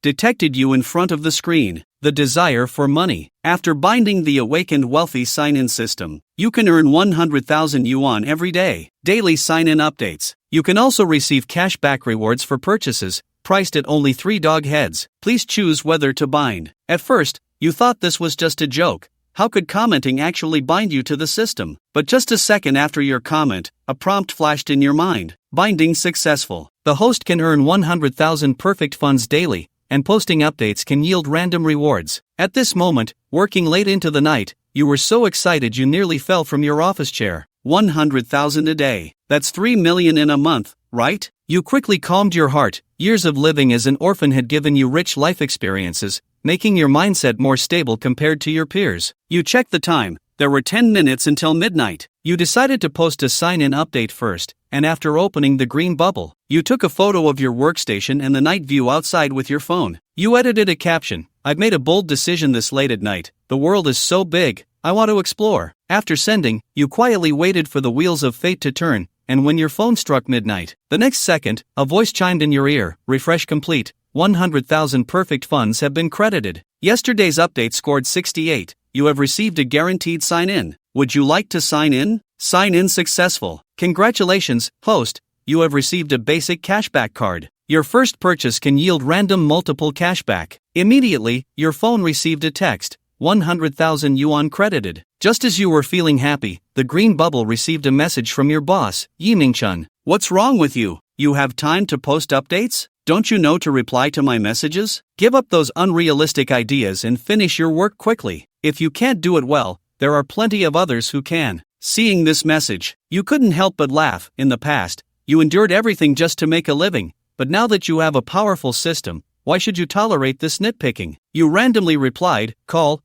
detected you in front of the screen. The desire for money. After binding the awakened wealthy sign-in system, you can earn 100,000 yuan every day. Daily sign-in updates. You can also receive cashback rewards for purchases, priced at only 3 dog heads. Please choose whether to bind. At first, you thought this was just a joke. How could commenting actually bind you to the system? But just a second after your comment, a prompt flashed in your mind. Binding successful. The host can earn 100,000 perfect funds daily, and posting updates can yield random rewards. At this moment, working late into the night, you were so excited you nearly fell from your office chair. 100,000 a day. That's 3 million in a month, right? You quickly calmed your heart. Years of living as an orphan had given you rich life experiences, making your mindset more stable compared to your peers. You checked the time. There were 10 minutes until midnight. You decided to post a sign-in update first, and after opening the green bubble, you took a photo of your workstation and the night view outside with your phone. You edited a caption. I've made a bold decision this late at night. The world is so big, I want to explore. After sending, you quietly waited for the wheels of fate to turn, and when your phone struck midnight, the next second, a voice chimed in your ear. Refresh complete. 100,000 perfect funds have been credited. Yesterday's update scored 68. You have received a guaranteed sign-in. Would you like to sign in? Sign in successful. Congratulations, host. You have received a basic cashback card. Your first purchase can yield random multiple cashback. Immediately, your phone received a text. 100,000 yuan credited. Just as you were feeling happy, the green bubble received a message from your boss, Yiming-chun. What's wrong with you? You have time to post updates? Don't you know to reply to my messages? Give up those unrealistic ideas and finish your work quickly. If you can't do it well, there are plenty of others who can. Seeing this message, you couldn't help but laugh. In the past, you endured everything just to make a living, but now that you have a powerful system, why should you tolerate this nitpicking? You randomly replied, call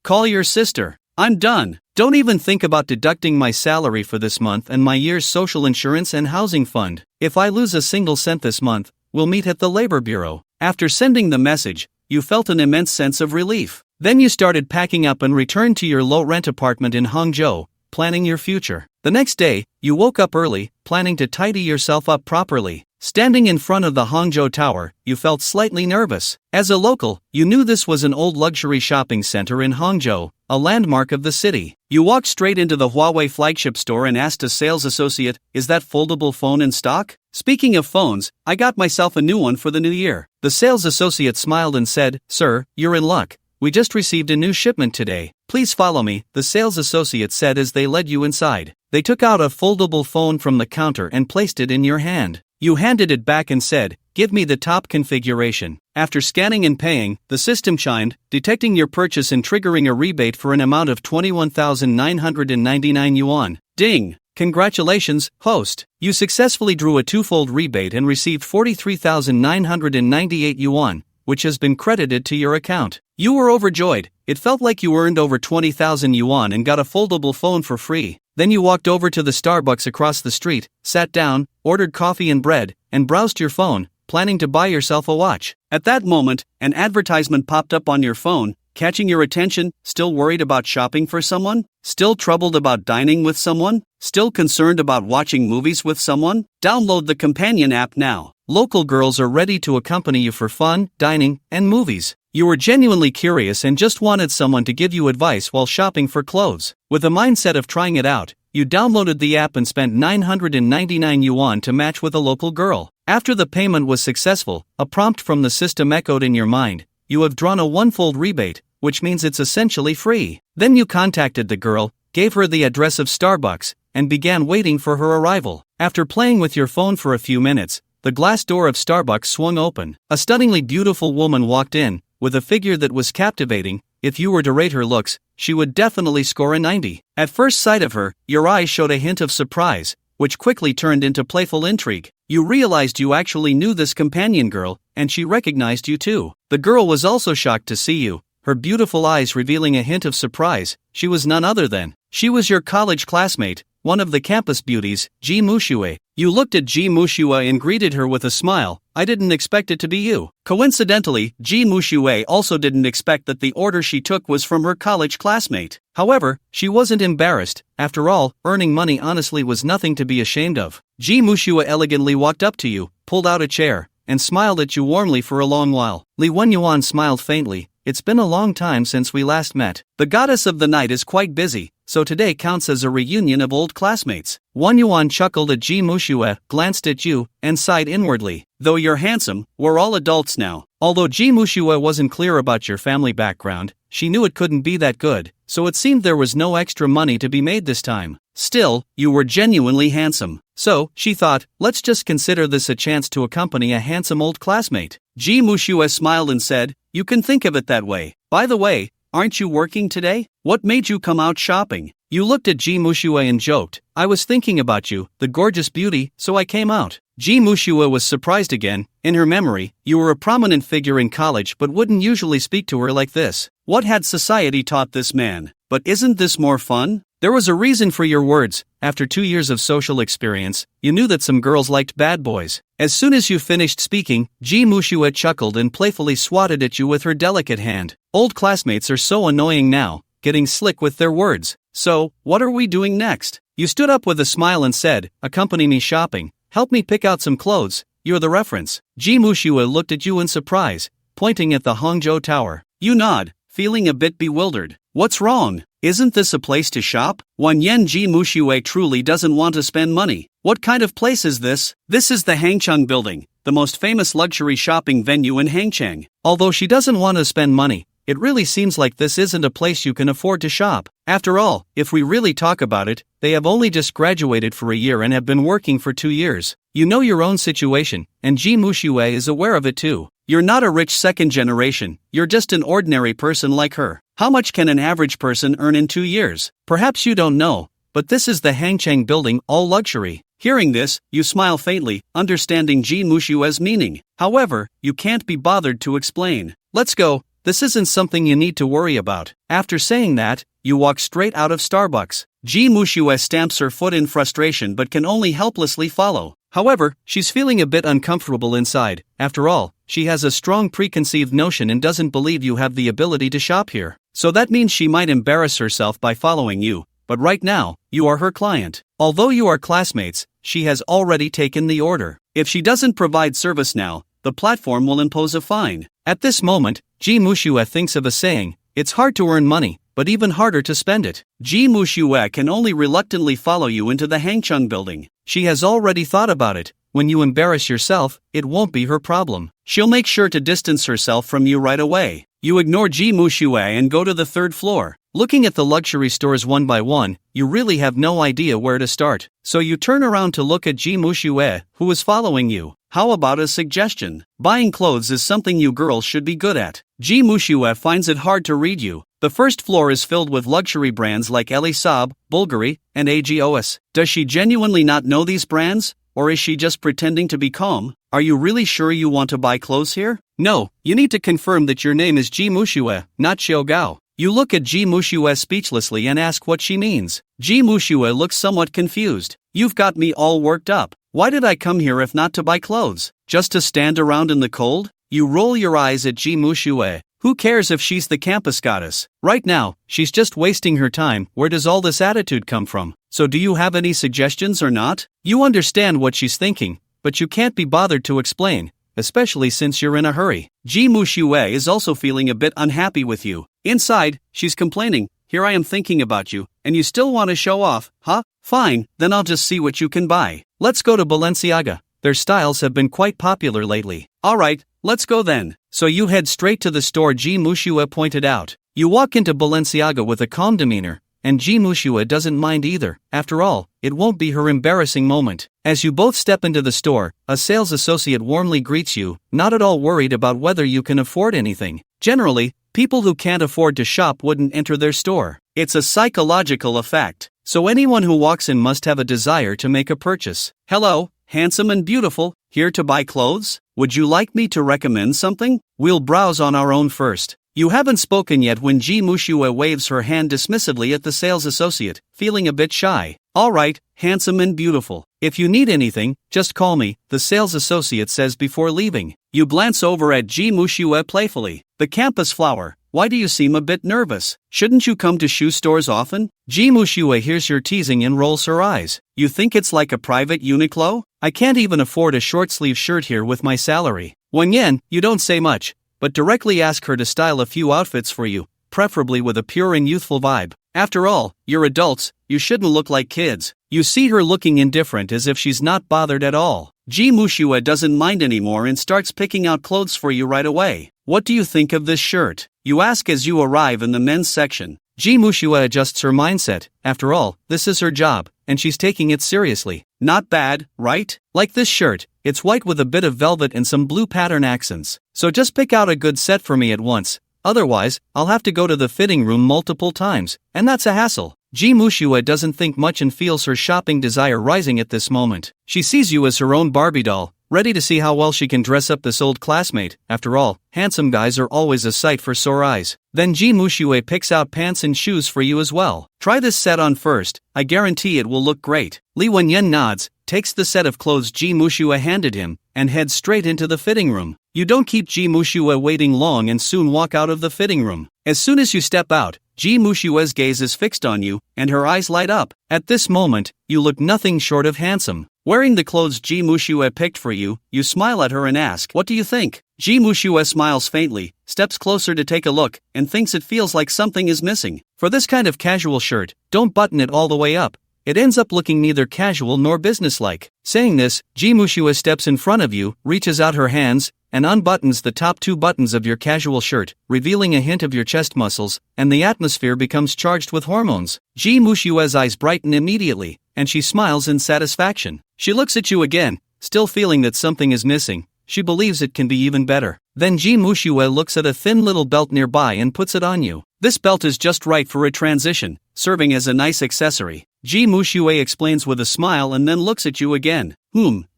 your sister. I'm done. Don't even think about deducting my salary for this month and my year's social insurance and housing fund. If I lose a single cent this month, we'll meet at the labor bureau. After sending the message, you felt an immense sense of relief. Then you started packing up and returned to your low-rent apartment in Hangzhou, planning your future. The next day, you woke up early, planning to tidy yourself up properly. Standing in front of the Hangzhou Tower, you felt slightly nervous. As a local, you knew this was an old luxury shopping center in Hangzhou, a landmark of the city. You walked straight into the Huawei flagship store and asked a sales associate, "Is that foldable phone in stock?" Speaking of phones, I got myself a new one for the new year. The sales associate smiled and said, "Sir, you're in luck. We just received a new shipment today. Please follow me," the sales associate said as they led you inside. They took out a foldable phone from the counter and placed it in your hand. You handed it back and said, "Give me the top configuration." After scanning and paying, the system chimed, detecting your purchase and triggering a rebate for an amount of 21,999 yuan. Ding! Congratulations, host. You successfully drew a twofold rebate and received 43,998 yuan, which has been credited to your account. You were overjoyed. It felt like you earned over 20,000 yuan and got a foldable phone for free. Then you walked over to the Starbucks across the street, sat down, ordered coffee and bread, and browsed your phone, planning to buy yourself a watch. At that moment, an advertisement popped up on your phone, catching your attention. Still worried about shopping for someone? Still troubled about dining with someone? Still concerned about watching movies with someone? Download the companion app now. Local girls are ready to accompany you for fun, dining, and movies. You were genuinely curious and just wanted someone to give you advice while shopping for clothes. With a mindset of trying it out, you downloaded the app and spent 999 yuan to match with a local girl. After the payment was successful, a prompt from the system echoed in your mind. You have drawn a one-fold rebate, which means it's essentially free. Then you contacted the girl, gave her the address of Starbucks, and began waiting for her arrival. After playing with your phone for a few minutes, the glass door of Starbucks swung open. A stunningly beautiful woman walked in, with a figure that was captivating. If you were to rate her looks, she would definitely score a 90. At first sight of her, your eyes showed a hint of surprise, which quickly turned into playful intrigue. You realized you actually knew this companion girl, and she recognized you too. The girl was also shocked to see you, her beautiful eyes revealing a hint of surprise. She was none other than, she was your college classmate, one of the campus beauties, Ji Mushue. You looked at Ji Mushue and greeted her with a smile. I didn't expect it to be you. Coincidentally, Ji Mushue also didn't expect that the order she took was from her college classmate. However, she wasn't embarrassed. After all, earning money honestly was nothing to be ashamed of. Ji Mushue elegantly walked up to you, pulled out a chair, and smiled at you warmly for a long while. Li Wenyuan smiled faintly. It's been a long time since we last met. The goddess of the night is quite busy, so today counts as a reunion of old classmates. Wenyuan chuckled at Ji Mushue, glanced at you, and sighed inwardly. Though you're handsome, we're all adults now. Although Ji Mushue wasn't clear about your family background, she knew it couldn't be that good, so it seemed there was no extra money to be made this time. Still, you were genuinely handsome. So, she thought, let's just consider this a chance to accompany a handsome old classmate. Ji Mushue smiled and said, you can think of it that way. By the way, aren't you working today? What made you come out shopping? You looked at Ji Mushue and joked, I was thinking about you, the gorgeous beauty, so I came out. Ji Mushue was surprised again. In her memory, you were a prominent figure in college but wouldn't usually speak to her like this. What had society taught this man? But isn't this more fun? There was a reason for your words. After 2 years of social experience, you knew that some girls liked bad boys. As soon as you finished speaking, Ji Mushue chuckled and playfully swatted at you with her delicate hand. Old classmates are so annoying now, getting slick with their words. So, what are we doing next? You stood up with a smile and said, accompany me shopping. Help me pick out some clothes. You're the reference. Ji Mushue looked at you in surprise, pointing at the Hangzhou Tower. You nod, feeling a bit bewildered. What's wrong? Isn't this a place to shop? Wan Yen Ji Mushue truly doesn't want to spend money. What kind of place is this? This is the Hangchang Building, the most famous luxury shopping venue in Hangchang. Although she doesn't want to spend money, it really seems like this isn't a place you can afford to shop. After all, if we really talk about it, they have only just graduated for a year and have been working for 2 years. You know your own situation, and Ji Mushue is aware of it too. You're not a rich second generation, you're just an ordinary person like her. How much can an average person earn in 2 years? Perhaps you don't know, but this is the Hangchang Building, all luxury. Hearing this, you smile faintly, understanding Ji Mushue's meaning. However, you can't be bothered to explain. Let's go, this isn't something you need to worry about. After saying that, you walk straight out of Starbucks. Ji Mushue stamps her foot in frustration but can only helplessly follow. However, she's feeling a bit uncomfortable inside. After all, she has a strong preconceived notion and doesn't believe you have the ability to shop here. So that means she might embarrass herself by following you, but right now, you are her client. Although you are classmates, she has already taken the order. If she doesn't provide service now, the platform will impose a fine. At this moment, Ji Mushue thinks of a saying, it's hard to earn money, but even harder to spend it. Ji Mushue can only reluctantly follow you into the Hangchang Building. She has already thought about it. When you embarrass yourself, it won't be her problem. She'll make sure to distance herself from you right away. You ignore Ji Mushue and go to the 3rd floor. Looking at the luxury stores one by one, you really have no idea where to start. So you turn around to look at Ji Mushue, who is following you. How about a suggestion? Buying clothes is something you girls should be good at. Ji Mushue finds it hard to read you. The 1st floor is filled with luxury brands like Elie Saab, Bulgari, and AGOS. Does she genuinely not know these brands? Or is she just pretending to be calm? Are you really sure you want to buy clothes here? No, you need to confirm that your name is Ji Mushue, not Xiao Gao. You look at Ji Mushue speechlessly and ask what she means. Ji Mushue looks somewhat confused. You've got me all worked up. Why did I come here if not to buy clothes? Just to stand around in the cold? You roll your eyes at Ji Mushue. Who cares if she's the campus goddess? Right now, she's just wasting her time. Where does all this attitude come from? So do you have any suggestions or not? You understand what she's thinking, but you can't be bothered to explain, especially since you're in a hurry. Ji Mushue is also feeling a bit unhappy with you. Inside, she's complaining, here I am thinking about you, and you still want to show off, huh? Fine, then I'll just see what you can buy. Let's go to Balenciaga. Their styles have been quite popular lately. Alright, let's go then. So you head straight to the store Ji Mushue pointed out. You walk into Balenciaga with a calm demeanor, and Ji Mushue doesn't mind either. After all, it won't be her embarrassing moment. As you both step into the store, a sales associate warmly greets you, not at all worried about whether you can afford anything. Generally, people who can't afford to shop wouldn't enter their store. It's a psychological effect. So anyone who walks in must have a desire to make a purchase. Hello, handsome and beautiful, here to buy clothes? Would you like me to recommend something? We'll browse on our own first. You haven't spoken yet when Ji Mushue waves her hand dismissively at the sales associate, feeling a bit shy. Alright, handsome and beautiful. If you need anything, just call me, the sales associate says before leaving. You glance over at Ji Mushue playfully. The campus flower, why do you seem a bit nervous? Shouldn't you come to shoe stores often? Ji Mushue hears your teasing and rolls her eyes. You think it's like a private Uniqlo? I can't even afford a short-sleeve shirt here with my salary. 1 yen, you don't say much, but directly ask her to style a few outfits for you, preferably with a pure and youthful vibe. After all, you're adults, you shouldn't look like kids. You see her looking indifferent as if she's not bothered at all. Ji Mushua doesn't mind anymore and starts picking out clothes for you right away. What do you think of this shirt? You ask as you arrive in the men's section. Ji Mushua adjusts her mindset. After all, this is her job, and she's taking it seriously. Not bad, right? Like this shirt, it's white with a bit of velvet and some blue pattern accents. So just pick out a good set for me at once. Otherwise, I'll have to go to the fitting room multiple times, and that's a hassle. Ji Mushua doesn't think much and feels her shopping desire rising at this moment. She sees you as her own Barbie doll, ready to see how well she can dress up this old classmate. After all, handsome guys are always a sight for sore eyes. Then Ji Mushua picks out pants and shoes for you as well. Try this set on first, I guarantee it will look great. Li Wenyan nods, takes the set of clothes Ji Mushua handed him, and heads straight into the fitting room. You don't keep Ji Mushua waiting long and soon walk out of the fitting room. As soon as you step out, Ji Mushua's gaze is fixed on you, and her eyes light up. At this moment, you look nothing short of handsome. Wearing the clothes Ji Mushua picked for you, you smile at her and ask, "What do you think?" Ji Mushua smiles faintly, steps closer to take a look, and thinks it feels like something is missing. For this kind of casual shirt, don't button it all the way up. It ends up looking neither casual nor businesslike. Saying this, Ji Mushua steps in front of you, reaches out her hands, and unbuttons the top 2 buttons of your casual shirt, revealing a hint of your chest muscles, and the atmosphere becomes charged with hormones. Ji Mushua's eyes brighten immediately, and she smiles in satisfaction. She looks at you again, still feeling that something is missing. She believes it can be even better. Then Ji Mushua looks at a thin little belt nearby and puts it on you. This belt is just right for a transition, serving as a nice accessory. Ji Mushua explains with a smile and then looks at you again.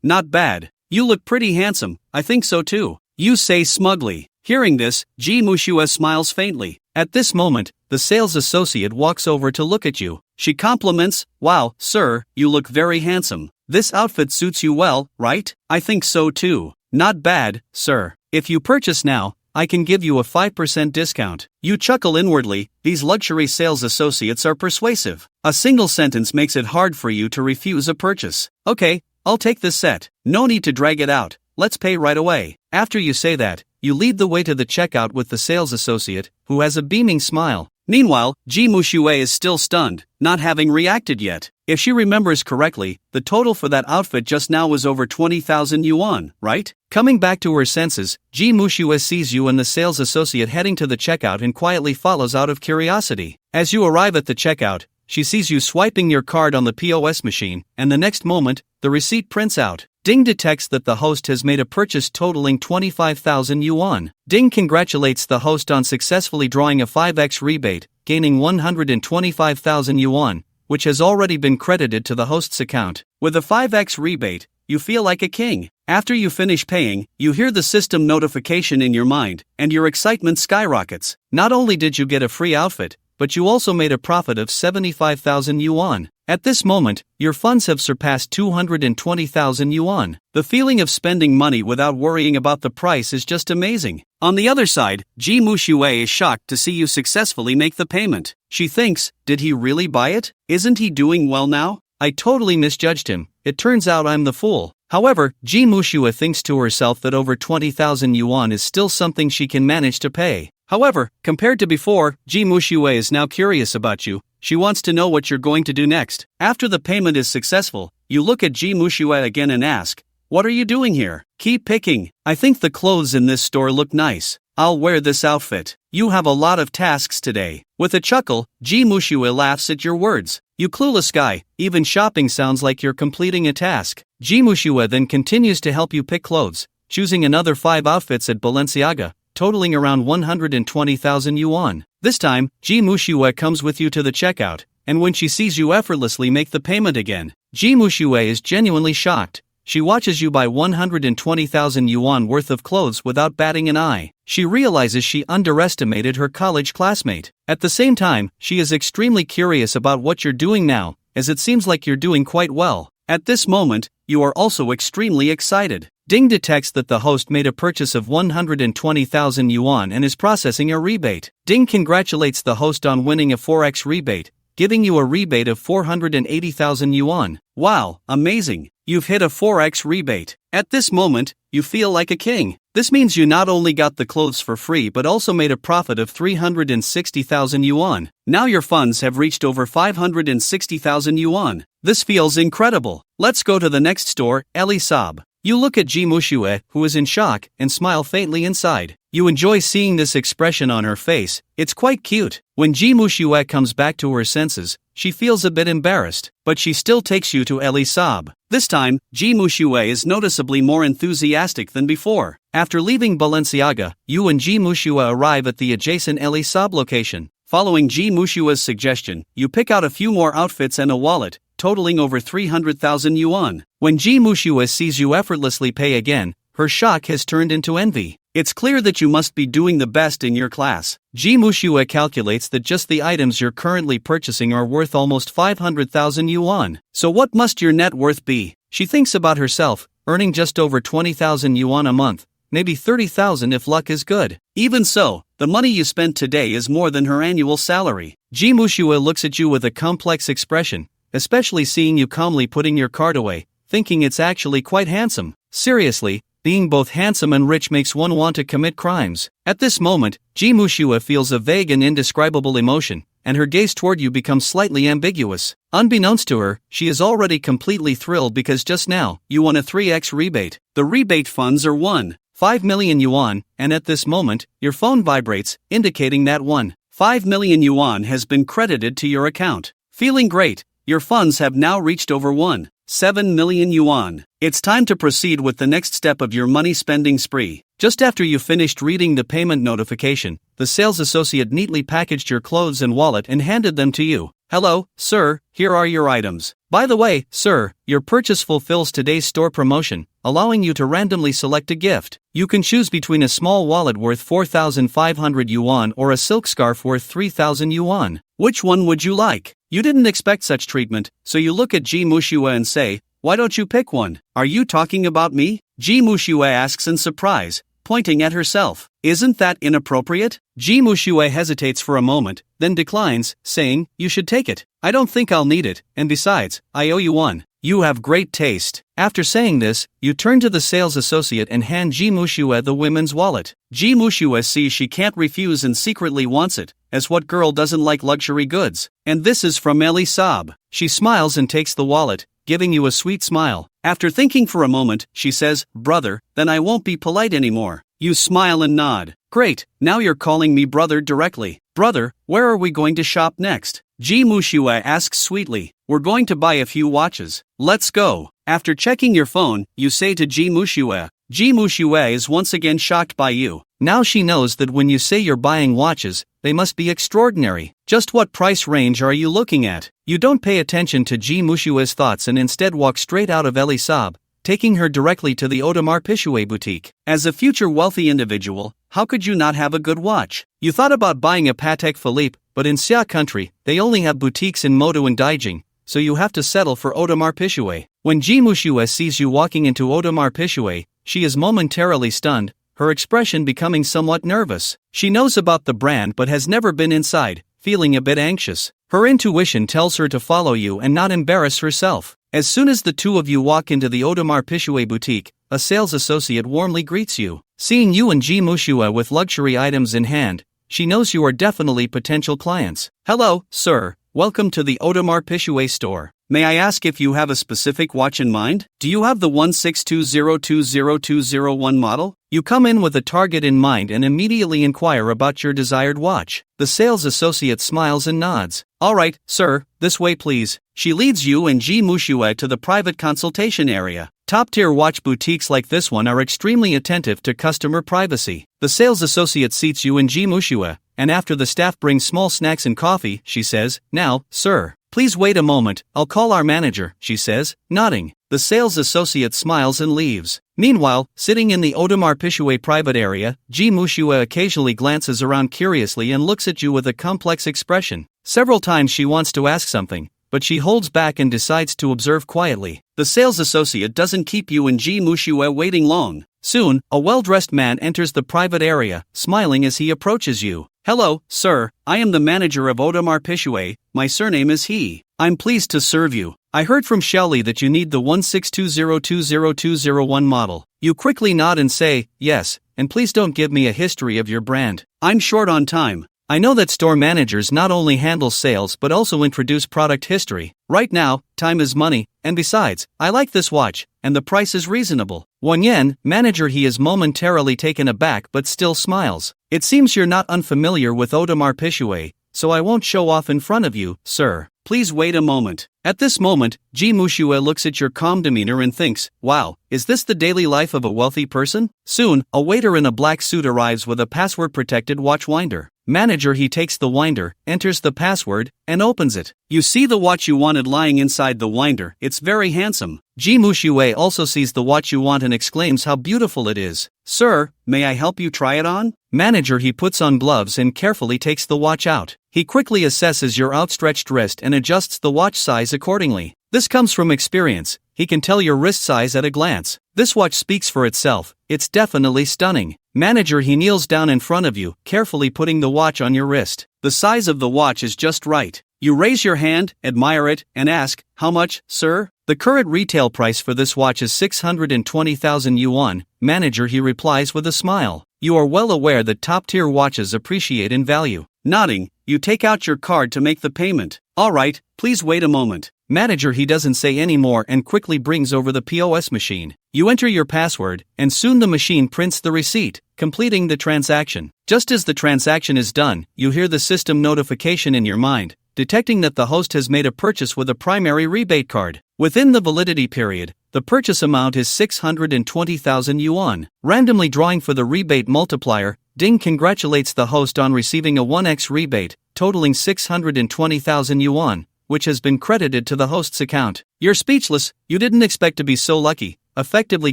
Not bad. You look pretty handsome, I think so too. You say smugly. Hearing this, Ji Mushua smiles faintly. At this moment, the sales associate walks over to look at you. She compliments, "Wow, sir, you look very handsome. This outfit suits you well, right?" "I think so too. Not bad, sir. If you purchase now, I can give you a 5% discount." You chuckle inwardly. These luxury sales associates are persuasive. A single sentence makes it hard for you to refuse a purchase. "Okay, I'll take this set. No need to drag it out. Let's pay right away." After you say that, you lead the way to the checkout with the sales associate, who has a beaming smile. Meanwhile, Ji Mushua is still stunned, not having reacted yet. If she remembers correctly, the total for that outfit just now was over 20,000 yuan, right? Coming back to her senses, Ji Mushua sees you and the sales associate heading to the checkout and quietly follows out of curiosity. As you arrive at the checkout, she sees you swiping your card on the POS machine, and the next moment, the receipt prints out. Ding detects that the host has made a purchase totaling 25,000 yuan. Ding congratulates the host on successfully drawing a 5x rebate, gaining 125,000 yuan, which has already been credited to the host's account. With a 5x rebate, you feel like a king. After you finish paying, you hear the system notification in your mind, and your excitement skyrockets. Not only did you get a free outfit, but you also made a profit of 75,000 yuan. At this moment, your funds have surpassed 220,000 yuan. The feeling of spending money without worrying about the price is just amazing. On the other side, Ji Mushua is shocked to see you successfully make the payment. She thinks, did he really buy it? Isn't he doing well now? I totally misjudged him. It turns out I'm the fool. However, Ji Mushua thinks to herself that over 20,000 yuan is still something she can manage to pay. However, compared to before, Ji Mushua is now curious about you. She wants to know what you're going to do next. After the payment is successful, you look at Ji Mushua again and ask, "What are you doing here?" "Keep picking. I think the clothes in this store look nice. I'll wear this outfit. You have a lot of tasks today." With a chuckle, Ji Mushua laughs at your words. You clueless guy, even shopping sounds like you're completing a task. Ji Mushua then continues to help you pick clothes, choosing another 5 outfits at Balenciaga, totaling around 120,000 yuan. This time, Ji Mushua comes with you to the checkout, and when she sees you effortlessly make the payment again, Ji Mushua is genuinely shocked. She watches you buy 120,000 yuan worth of clothes without batting an eye. She realizes she underestimated her college classmate. At the same time, she is extremely curious about what you're doing now, as it seems like you're doing quite well. At this moment, you are also extremely excited. Ding detects that the host made a purchase of 120,000 yuan and is processing a rebate. Ding congratulates the host on winning a 4x rebate, giving you a rebate of 480,000 yuan. Wow, amazing! You've hit a 4x rebate. At this moment, you feel like a king. This means you not only got the clothes for free but also made a profit of 360,000 yuan. Now your funds have reached over 560,000 yuan. This feels incredible. Let's go to the next store, Ellie Saab. You look at Ji Mushue, who is in shock, and smile faintly inside. You enjoy seeing this expression on her face. It's quite cute. When Ji Mushue comes back to her senses, she feels a bit embarrassed, but she still takes you to Ellie Saab. This time, Ji Mushue is noticeably more enthusiastic than before. After leaving Balenciaga, you and Ji Mushue arrive at the adjacent Ellie Saab location. Following Ji Mushue's suggestion, you pick out a few more outfits and a wallet, totaling over 300,000 yuan. When Ji Mushue sees you effortlessly pay again, her shock has turned into envy. It's clear that you must be doing the best in your class. Ji Mushue calculates that just the items you're currently purchasing are worth almost 500,000 yuan. So what must your net worth be? She thinks about herself, earning just over 20,000 yuan a month, maybe 30,000 if luck is good. Even so, the money you spent today is more than her annual salary. Ji Mushue looks at you with a complex expression, especially seeing you calmly putting your card away, thinking it's actually quite handsome. Seriously, being both handsome and rich makes one want to commit crimes. At this moment, Ji Mushue feels a vague and indescribable emotion, and her gaze toward you becomes slightly ambiguous. Unbeknownst to her, she is already completely thrilled because just now, you won a 3x rebate. The rebate funds are 1.5 million yuan, and at this moment, your phone vibrates, indicating that 1.5 million yuan has been credited to your account. Feeling great, your funds have now reached over 1.7 million yuan. It's time to proceed with the next step of your money spending spree. Just after you finished reading the payment notification, the sales associate neatly packaged your clothes and wallet and handed them to you. Hello, sir, here are your items. By the way, sir, your purchase fulfills today's store promotion, allowing you to randomly select a gift. You can choose between a small wallet worth 4,500 yuan or a silk scarf worth 3,000 yuan. Which one would you like? You didn't expect such treatment, so you look at Ji Mushue and say, why don't you pick one? Are you talking about me? Ji Mushue asks in surprise, pointing at herself. Isn't that inappropriate? Ji Mushue hesitates for a moment, then declines, saying, you should take it. I don't think I'll need it, and besides, I owe you one. You have great taste. After saying this, you turn to the sales associate and hand Ji Mushue the women's wallet. Ji Mushue sees she can't refuse and secretly wants it, as what girl doesn't like luxury goods? And this is from Ellie Saab. She smiles and takes the wallet, giving you a sweet smile. After thinking for a moment, she says, brother, then I won't be polite anymore. You smile and nod. Great, now you're calling me brother directly. Brother, where are we going to shop next? Ji Mushue asks sweetly. We're going to buy a few watches. Let's go. After checking your phone, you say to Ji Mushue. Ji Mushue is once again shocked by you. Now she knows that when you say you're buying watches, they must be extraordinary. Just what price range are you looking at? You don't pay attention to Ji Mushue's thoughts and instead walk straight out of Ellie Saab, taking her directly to the Audemars Piguet boutique. As a future wealthy individual, how could you not have a good watch? You thought about buying a Patek Philippe, but in Xia country, they only have boutiques in Modo and Daijing, so you have to settle for Audemars Piguet. When Ji Mushue sees you walking into Audemars Piguet, she is momentarily stunned, her expression becoming somewhat nervous. She knows about the brand but has never been inside, feeling a bit anxious. Her intuition tells her to follow you and not embarrass herself. As soon as the two of you walk into the Audemars Piguet boutique, a sales associate warmly greets you. Seeing you and Ji Mushue with luxury items in hand, she knows you are definitely potential clients. Hello, sir, welcome to the Audemars Piguet store. May I ask if you have a specific watch in mind? Do you have the 162020201 model? You come in with a target in mind and immediately inquire about your desired watch. The sales associate smiles and nods. Alright, sir, this way please. She leads you and Ji Mushue to the private consultation area. Top-tier watch boutiques like this one are extremely attentive to customer privacy. The sales associate seats you and Ji Mushue, and after the staff brings small snacks and coffee, she says, now, sir, please wait a moment, I'll call our manager, she says, nodding. The sales associate smiles and leaves. Meanwhile, sitting in the Audemars Piguet private area, Ji Mushue occasionally glances around curiously and looks at you with a complex expression. Several times she wants to ask something, but she holds back and decides to observe quietly. The sales associate doesn't keep you and Ji Mushue waiting long. Soon, a well-dressed man enters the private area, smiling as he approaches you. Hello, sir, I am the manager of Audemars Piguet, my surname is He. I'm pleased to serve you. I heard from Shelley that you need the 1620200201 model. You quickly nod and say, yes, and please don't give me a history of your brand. I'm short on time. I know that store managers not only handle sales but also introduce product history. Right now, time is money, and besides, I like this watch, and the price is reasonable. 1 yen, manager. He is momentarily taken aback but still smiles. It seems you're not unfamiliar with Audemars Piguet, so I won't show off in front of you, sir. Please wait a moment. At this moment, Ji Mushue looks at your calm demeanor and thinks, wow, is this the daily life of a wealthy person? Soon, a waiter in a black suit arrives with a password-protected watch winder. Manager. He takes the winder, enters the password, and opens it. You see the watch you wanted lying inside the winder. It's very handsome. Ji Mushue also sees the watch you want and exclaims how beautiful it is. Sir, may I help you try it on? Manager. He puts on gloves and carefully takes the watch out. He quickly assesses your outstretched wrist and adjusts the watch size accordingly. This comes from experience. He can tell your wrist size at a glance. This watch speaks for itself. It's definitely stunning. Manager. He kneels down in front of you, carefully putting the watch on your wrist. The size of the watch is just right. You raise your hand, admire it, and ask, how much, sir? The current retail price for this watch is 620,000 yuan. Manager. He replies with a smile. You are well aware that top-tier watches appreciate in value. Nodding, you take out your card to make the payment. Alright, please wait a moment. Manager. He doesn't say any more and quickly brings over the POS machine. You enter your password, and soon the machine prints the receipt, completing the transaction. Just as the transaction is done, you hear the system notification in your mind, detecting that the host has made a purchase with a primary rebate card. Within the validity period, the purchase amount is 620,000 yuan. Randomly drawing for the rebate multiplier, Ding congratulates the host on receiving a 1x rebate, totaling 620,000 yuan, which has been credited to the host's account. You're speechless. You didn't expect to be so lucky, effectively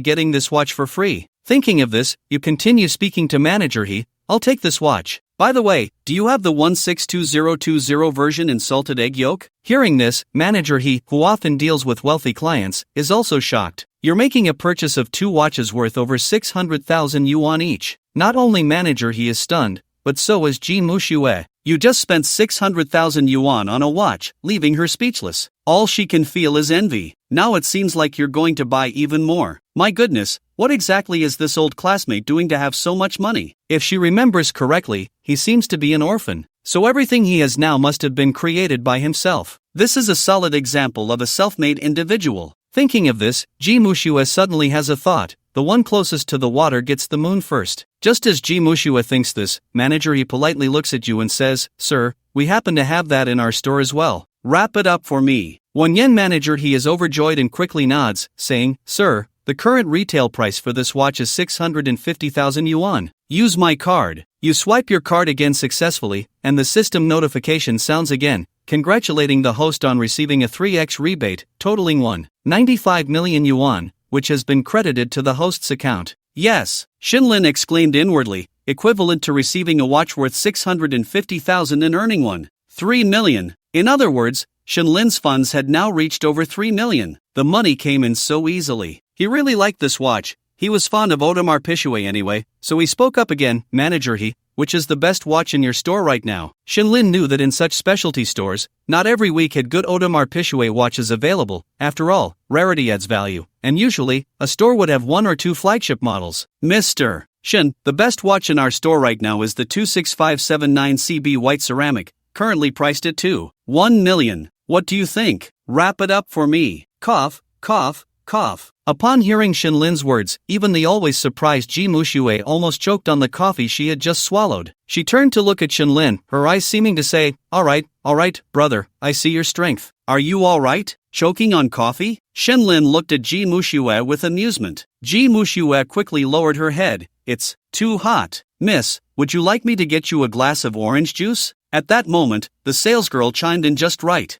getting this watch for free. Thinking of this, you continue speaking to manager. I'll take this watch. By the way, do you have the 162020 version in salted egg yolk? Hearing this, manager, who often deals with wealthy clients, is also shocked. You're making a purchase of 2 watches worth over 600,000 yuan each. Not only manager is stunned, but so is Ji Mushue. You just spent 600,000 yuan on a watch, leaving her speechless. All she can feel is envy. Now it seems like you're going to buy even more. My goodness, what exactly is this old classmate doing to have so much money? If she remembers correctly, he seems to be an orphan. So everything he has now must have been created by himself. This is a solid example of a self-made individual. Thinking of this, Ji Mushue suddenly has a thought. The one closest to the water gets the moon first. Just as Ji Mushue thinks this, manager, he politely looks at you and says, sir, we happen to have that in our store as well. Wrap it up for me. 1 yen. Manager, he is overjoyed and quickly nods, saying, sir, the current retail price for this watch is 650,000 yuan. Use my card. You swipe your card again successfully, and the system notification sounds again, congratulating the host on receiving a 3x rebate, totaling 1.95 million yuan, which has been credited to the host's account. Yes, Shinlin exclaimed inwardly, equivalent to receiving a watch worth 650,000 and earning 1.3 million. In other words, Shinlin's funds had now reached over 3 million. The money came in so easily. He really liked this watch. He was fond of Audemars Piguet anyway, so he spoke up again, manager, which is the best watch in your store right now? Shinlin knew that in such specialty stores, not every week had good Audemars Piguet watches available. After all, rarity adds value, and usually, a store would have 1 or 2 flagship models. Mr. Shin, the best watch in our store right now is the 26579 CB white ceramic, currently priced at 2.1 million. What do you think? Wrap it up for me. Cough, cough, cough. Upon hearing Shinlin's words, even the always surprised Ji Mushue almost choked on the coffee she had just swallowed. She turned to look at Shinlin, her eyes seeming to say, all right, brother, I see your strength. Are you all right? Choking on coffee? Shinlin looked at Ji Mushue with amusement. Ji Mushue quickly lowered her head. It's too hot. Miss, would you like me to get you a glass of orange juice? At that moment, the salesgirl chimed in just right.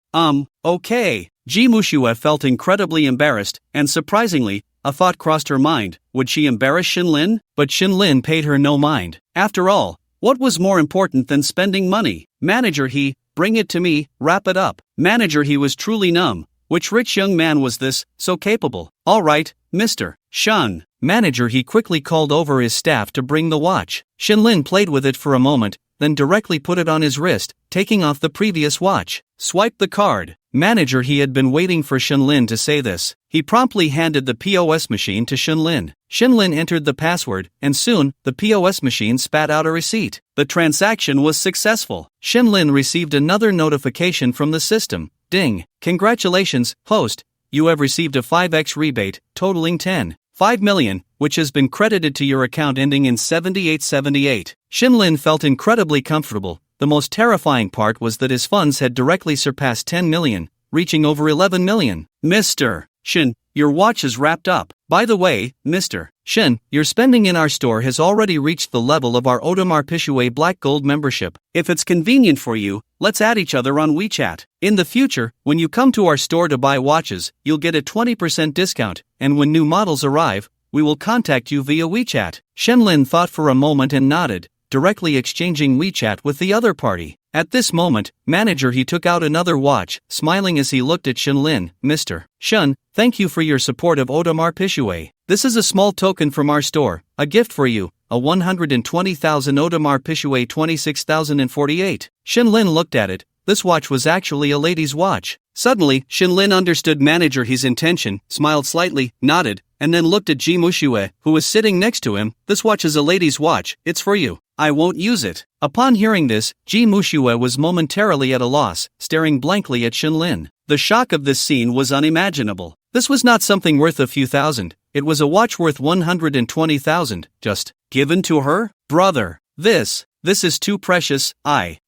Okay. Ji Mushue felt incredibly embarrassed, and surprisingly, a thought crossed her mind. Would she embarrass Shinlin? But Shinlin paid her no mind. After all, what was more important than spending money? Manager, bring it to me, wrap it up. Manager, he was truly numb. Which rich young man was this, so capable? All right, Mr. Shun. Manager, he quickly called over his staff to bring the watch. Shinlin played with it for a moment, then directly put it on his wrist, taking off the previous watch. Swipe the card. Manager He had been waiting for Shenlin to say this. He promptly handed the POS machine to Shenlin. Shenlin entered the password, and soon, the POS machine spat out a receipt. The transaction was successful. Shenlin received another notification from the system. Ding! Congratulations, host. You have received a 5x rebate, totaling 10.5 million, which has been credited to your account ending in 7878. Shenlin felt incredibly comfortable. The most terrifying part was that his funds had directly surpassed 10 million, reaching over 11 million. Mr. Shen, your watch is wrapped up. By the way, Mr. Shen, your spending in our store has already reached the level of our Audemars Piguet Black Gold membership. If it's convenient for you, let's add each other on WeChat. In the future, when you come to our store to buy watches, you'll get a 20% discount, and when new models arrive, we will contact you via WeChat. Shenlin thought for a moment and nodded, directly exchanging WeChat with the other party. At this moment, Manager He took out another watch, smiling as he looked at Shenlin. Mr. Shen, thank you for your support of Audemars Piguet. This is a small token from our store, a gift for you, a 120,000 Audemars Piguet 26,048. Shenlin looked at it. This watch was actually a lady's watch. Suddenly, Shenlin understood Manager He's intention, smiled slightly, nodded, and then looked at Ji Mushue, who was sitting next to him. This watch is a lady's watch, it's for you. I won't use it. Upon hearing this, Ji Mushue was momentarily at a loss, staring blankly at Shenlin. The shock of this scene was unimaginable. This was not something worth a few thousand, it was a watch worth 120,000, just given to her? Brother, this is too precious.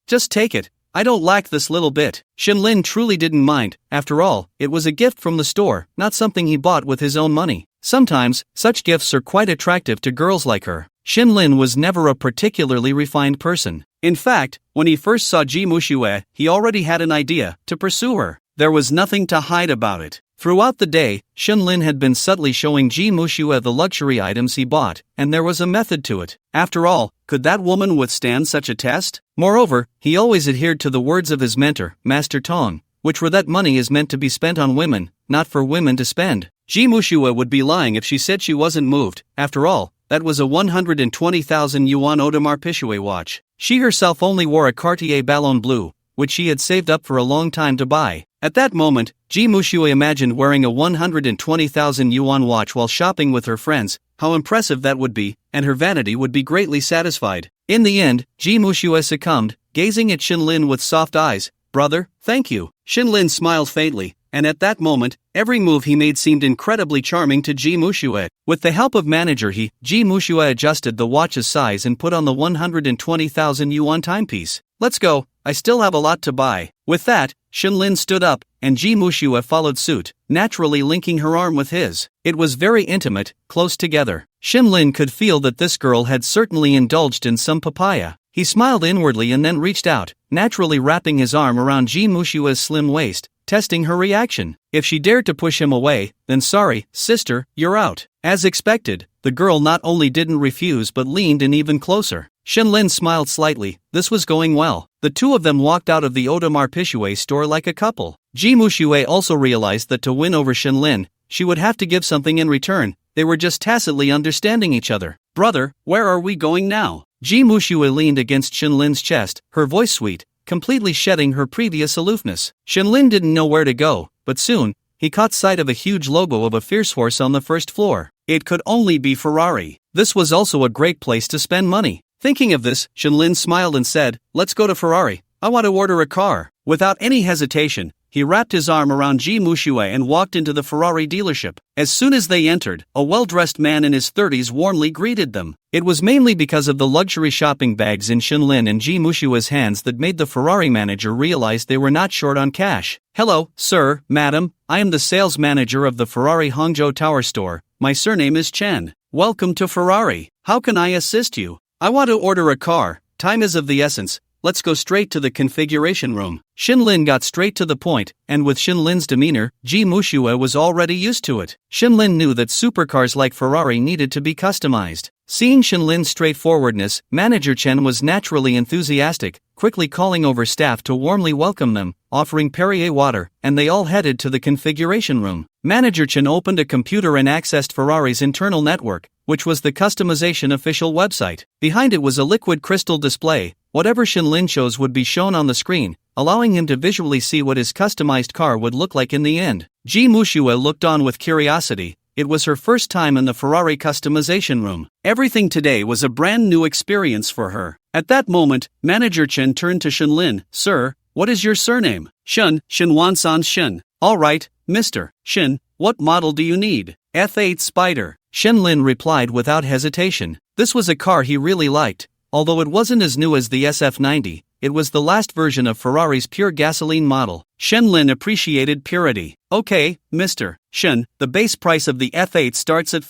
Just take it. I don't lack this little bit. Shenlin truly didn't mind. After all, it was a gift from the store, not something he bought with his own money. Sometimes, such gifts are quite attractive to girls like her. Shenlin was never a particularly refined person. In fact, when he first saw Ji Mushue, he already had an idea to pursue her. There was nothing to hide about it. Throughout the day, Shenlin had been subtly showing Ji Mushue the luxury items he bought, and there was a method to it. After all, could that woman withstand such a test? Moreover, he always adhered to the words of his mentor, Master Tong, which were that money is meant to be spent on women, not for women to spend. Ji Mushue would be lying if she said she wasn't moved. After all, that was a 120,000 yuan Audemars Piguet watch. She herself only wore a Cartier Ballon Bleu, which she had saved up for a long time to buy. At that moment, Ji Mushue imagined wearing a 120,000 yuan watch while shopping with her friends, how impressive that would be, and her vanity would be greatly satisfied. In the end, Ji Mushue succumbed, gazing at Shenlin with soft eyes. Brother, thank you. Shenlin smiled faintly, and at that moment, every move he made seemed incredibly charming to Ji Mushue. With the help of Manager Ji Mushue adjusted the watch's size and put on the 120,000 yuan timepiece. Let's go, I still have a lot to buy. With that, Shenlin stood up, and Ji Mushue followed suit, naturally linking her arm with his. It was very intimate, close together. Shenlin could feel that this girl had certainly indulged in some papaya. He smiled inwardly and then reached out, naturally wrapping his arm around Ji Mushue's slim waist, testing her reaction. If she dared to push him away, then sorry, sister, you're out. As expected, the girl not only didn't refuse but leaned in even closer. Shenlin smiled slightly. This was going well. The two of them walked out of the Audemars Piguet store like a couple. Ji Mushue also realized that to win over Shenlin, she would have to give something in return. They were just tacitly understanding each other. Brother, where are we going now? Ji Mushue leaned against Shenlin's chest, her voice sweet, completely shedding her previous aloofness. Shenlin didn't know where to go, but soon, he caught sight of a huge logo of a fierce horse on the first floor. It could only be Ferrari. This was also a great place to spend money. Thinking of this, Shenlin smiled and said, let's go to Ferrari. I want to order a car. Without any hesitation, he wrapped his arm around Ji Mushue and walked into the Ferrari dealership. As soon as they entered, a well-dressed man in his 30s warmly greeted them. It was mainly because of the luxury shopping bags in Shenlin and Ji Mushue's hands that made the Ferrari manager realize they were not short on cash. Hello, sir, madam, I am the sales manager of the Ferrari Hangzhou Tower store. My surname is Chen. Welcome to Ferrari. How can I assist you? I want to order a car. Time is of the essence. Let's go straight to the configuration room. Shenlin got straight to the point, and with Shenlin's demeanor, Ji Mushue was already used to it. Shenlin knew that supercars like Ferrari needed to be customized. Seeing Shenlin's straightforwardness, Manager Chen was naturally enthusiastic, quickly calling over staff to warmly welcome them, offering Perrier water, and they all headed to the configuration room. Manager Chen opened a computer and accessed Ferrari's internal network, which was the customization official website. Behind it was a liquid crystal display, whatever Shinlin chose would be shown on the screen, allowing him to visually see what his customized car would look like in the end. Ji Mushua looked on with curiosity. It was her first time in the Ferrari customization room. Everything today was a brand new experience for her. At that moment, Manager Chen turned to Shinlin. Sir, what is your surname? Shun, Shinwan-san Shin. Alright, Mr. Shin, what model do you need? F8 Spider. Shinlin replied without hesitation. This was a car he really liked. Although it wasn't as new as the SF90, it was the last version of Ferrari's pure gasoline model. Shinlin appreciated purity. Okay, Mr. Shin, the base price of the F8 starts at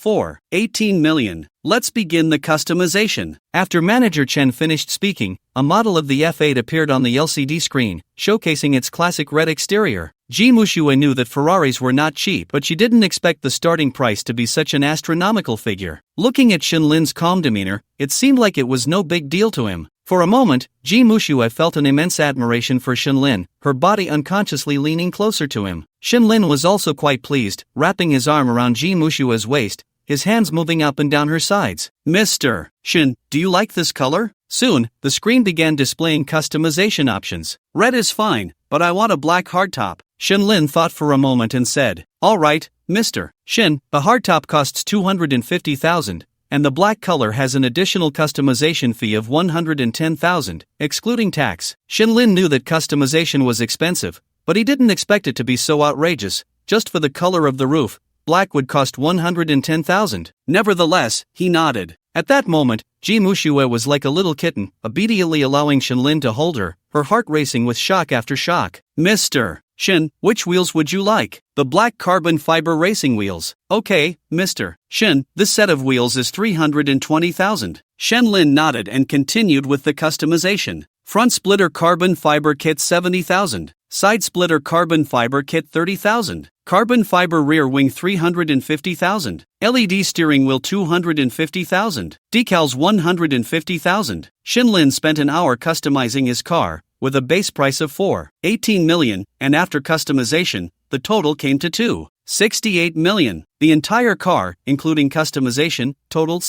18 million. Let's begin the customization. After Manager Chen finished speaking, a model of the F8 appeared on the LCD screen, showcasing its classic red exterior. Ji Mushua knew that Ferraris were not cheap, but she didn't expect the starting price to be such an astronomical figure. Looking at Shinlin's calm demeanor, it seemed like it was no big deal to him. For a moment, Ji Mushua felt an immense admiration for Shinlin, her body unconsciously leaning closer to him. Shinlin was also quite pleased, wrapping his arm around Ji Mushua's waist, his hands moving up and down her sides. Mr. Shin, do you like this color? Soon, the screen began displaying customization options. Red is fine, but I want a black hardtop. Shinlin thought for a moment and said, Alright, Mr. Shin, the hardtop costs 250,000, and the black color has an additional customization fee of 110,000, excluding tax. Shinlin knew that customization was expensive, but he didn't expect it to be so outrageous. Just for the color of the roof, black would cost 110,000. Nevertheless, he nodded. At that moment, Ji Mushua was like a little kitten, obediently allowing Shinlin to hold her, her heart racing with shock after shock. Mr. Shin, which wheels would you like? The black carbon fiber racing wheels. Okay, Mr. Shin, this set of wheels is 320,000. Shinlin nodded and continued with the customization. Front splitter carbon fiber kit 70,000. Side splitter carbon fiber kit 30,000. Carbon fiber rear wing 350,000. LED steering wheel 250,000. Decals 150,000. Shinlin spent an hour customizing his car, with a base price of 18 million, and after customization, the total came to 68 million. The entire car, including customization, totaled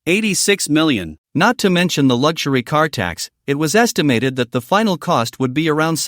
86 million. Not to mention the luxury car tax, it was estimated that the final cost would be around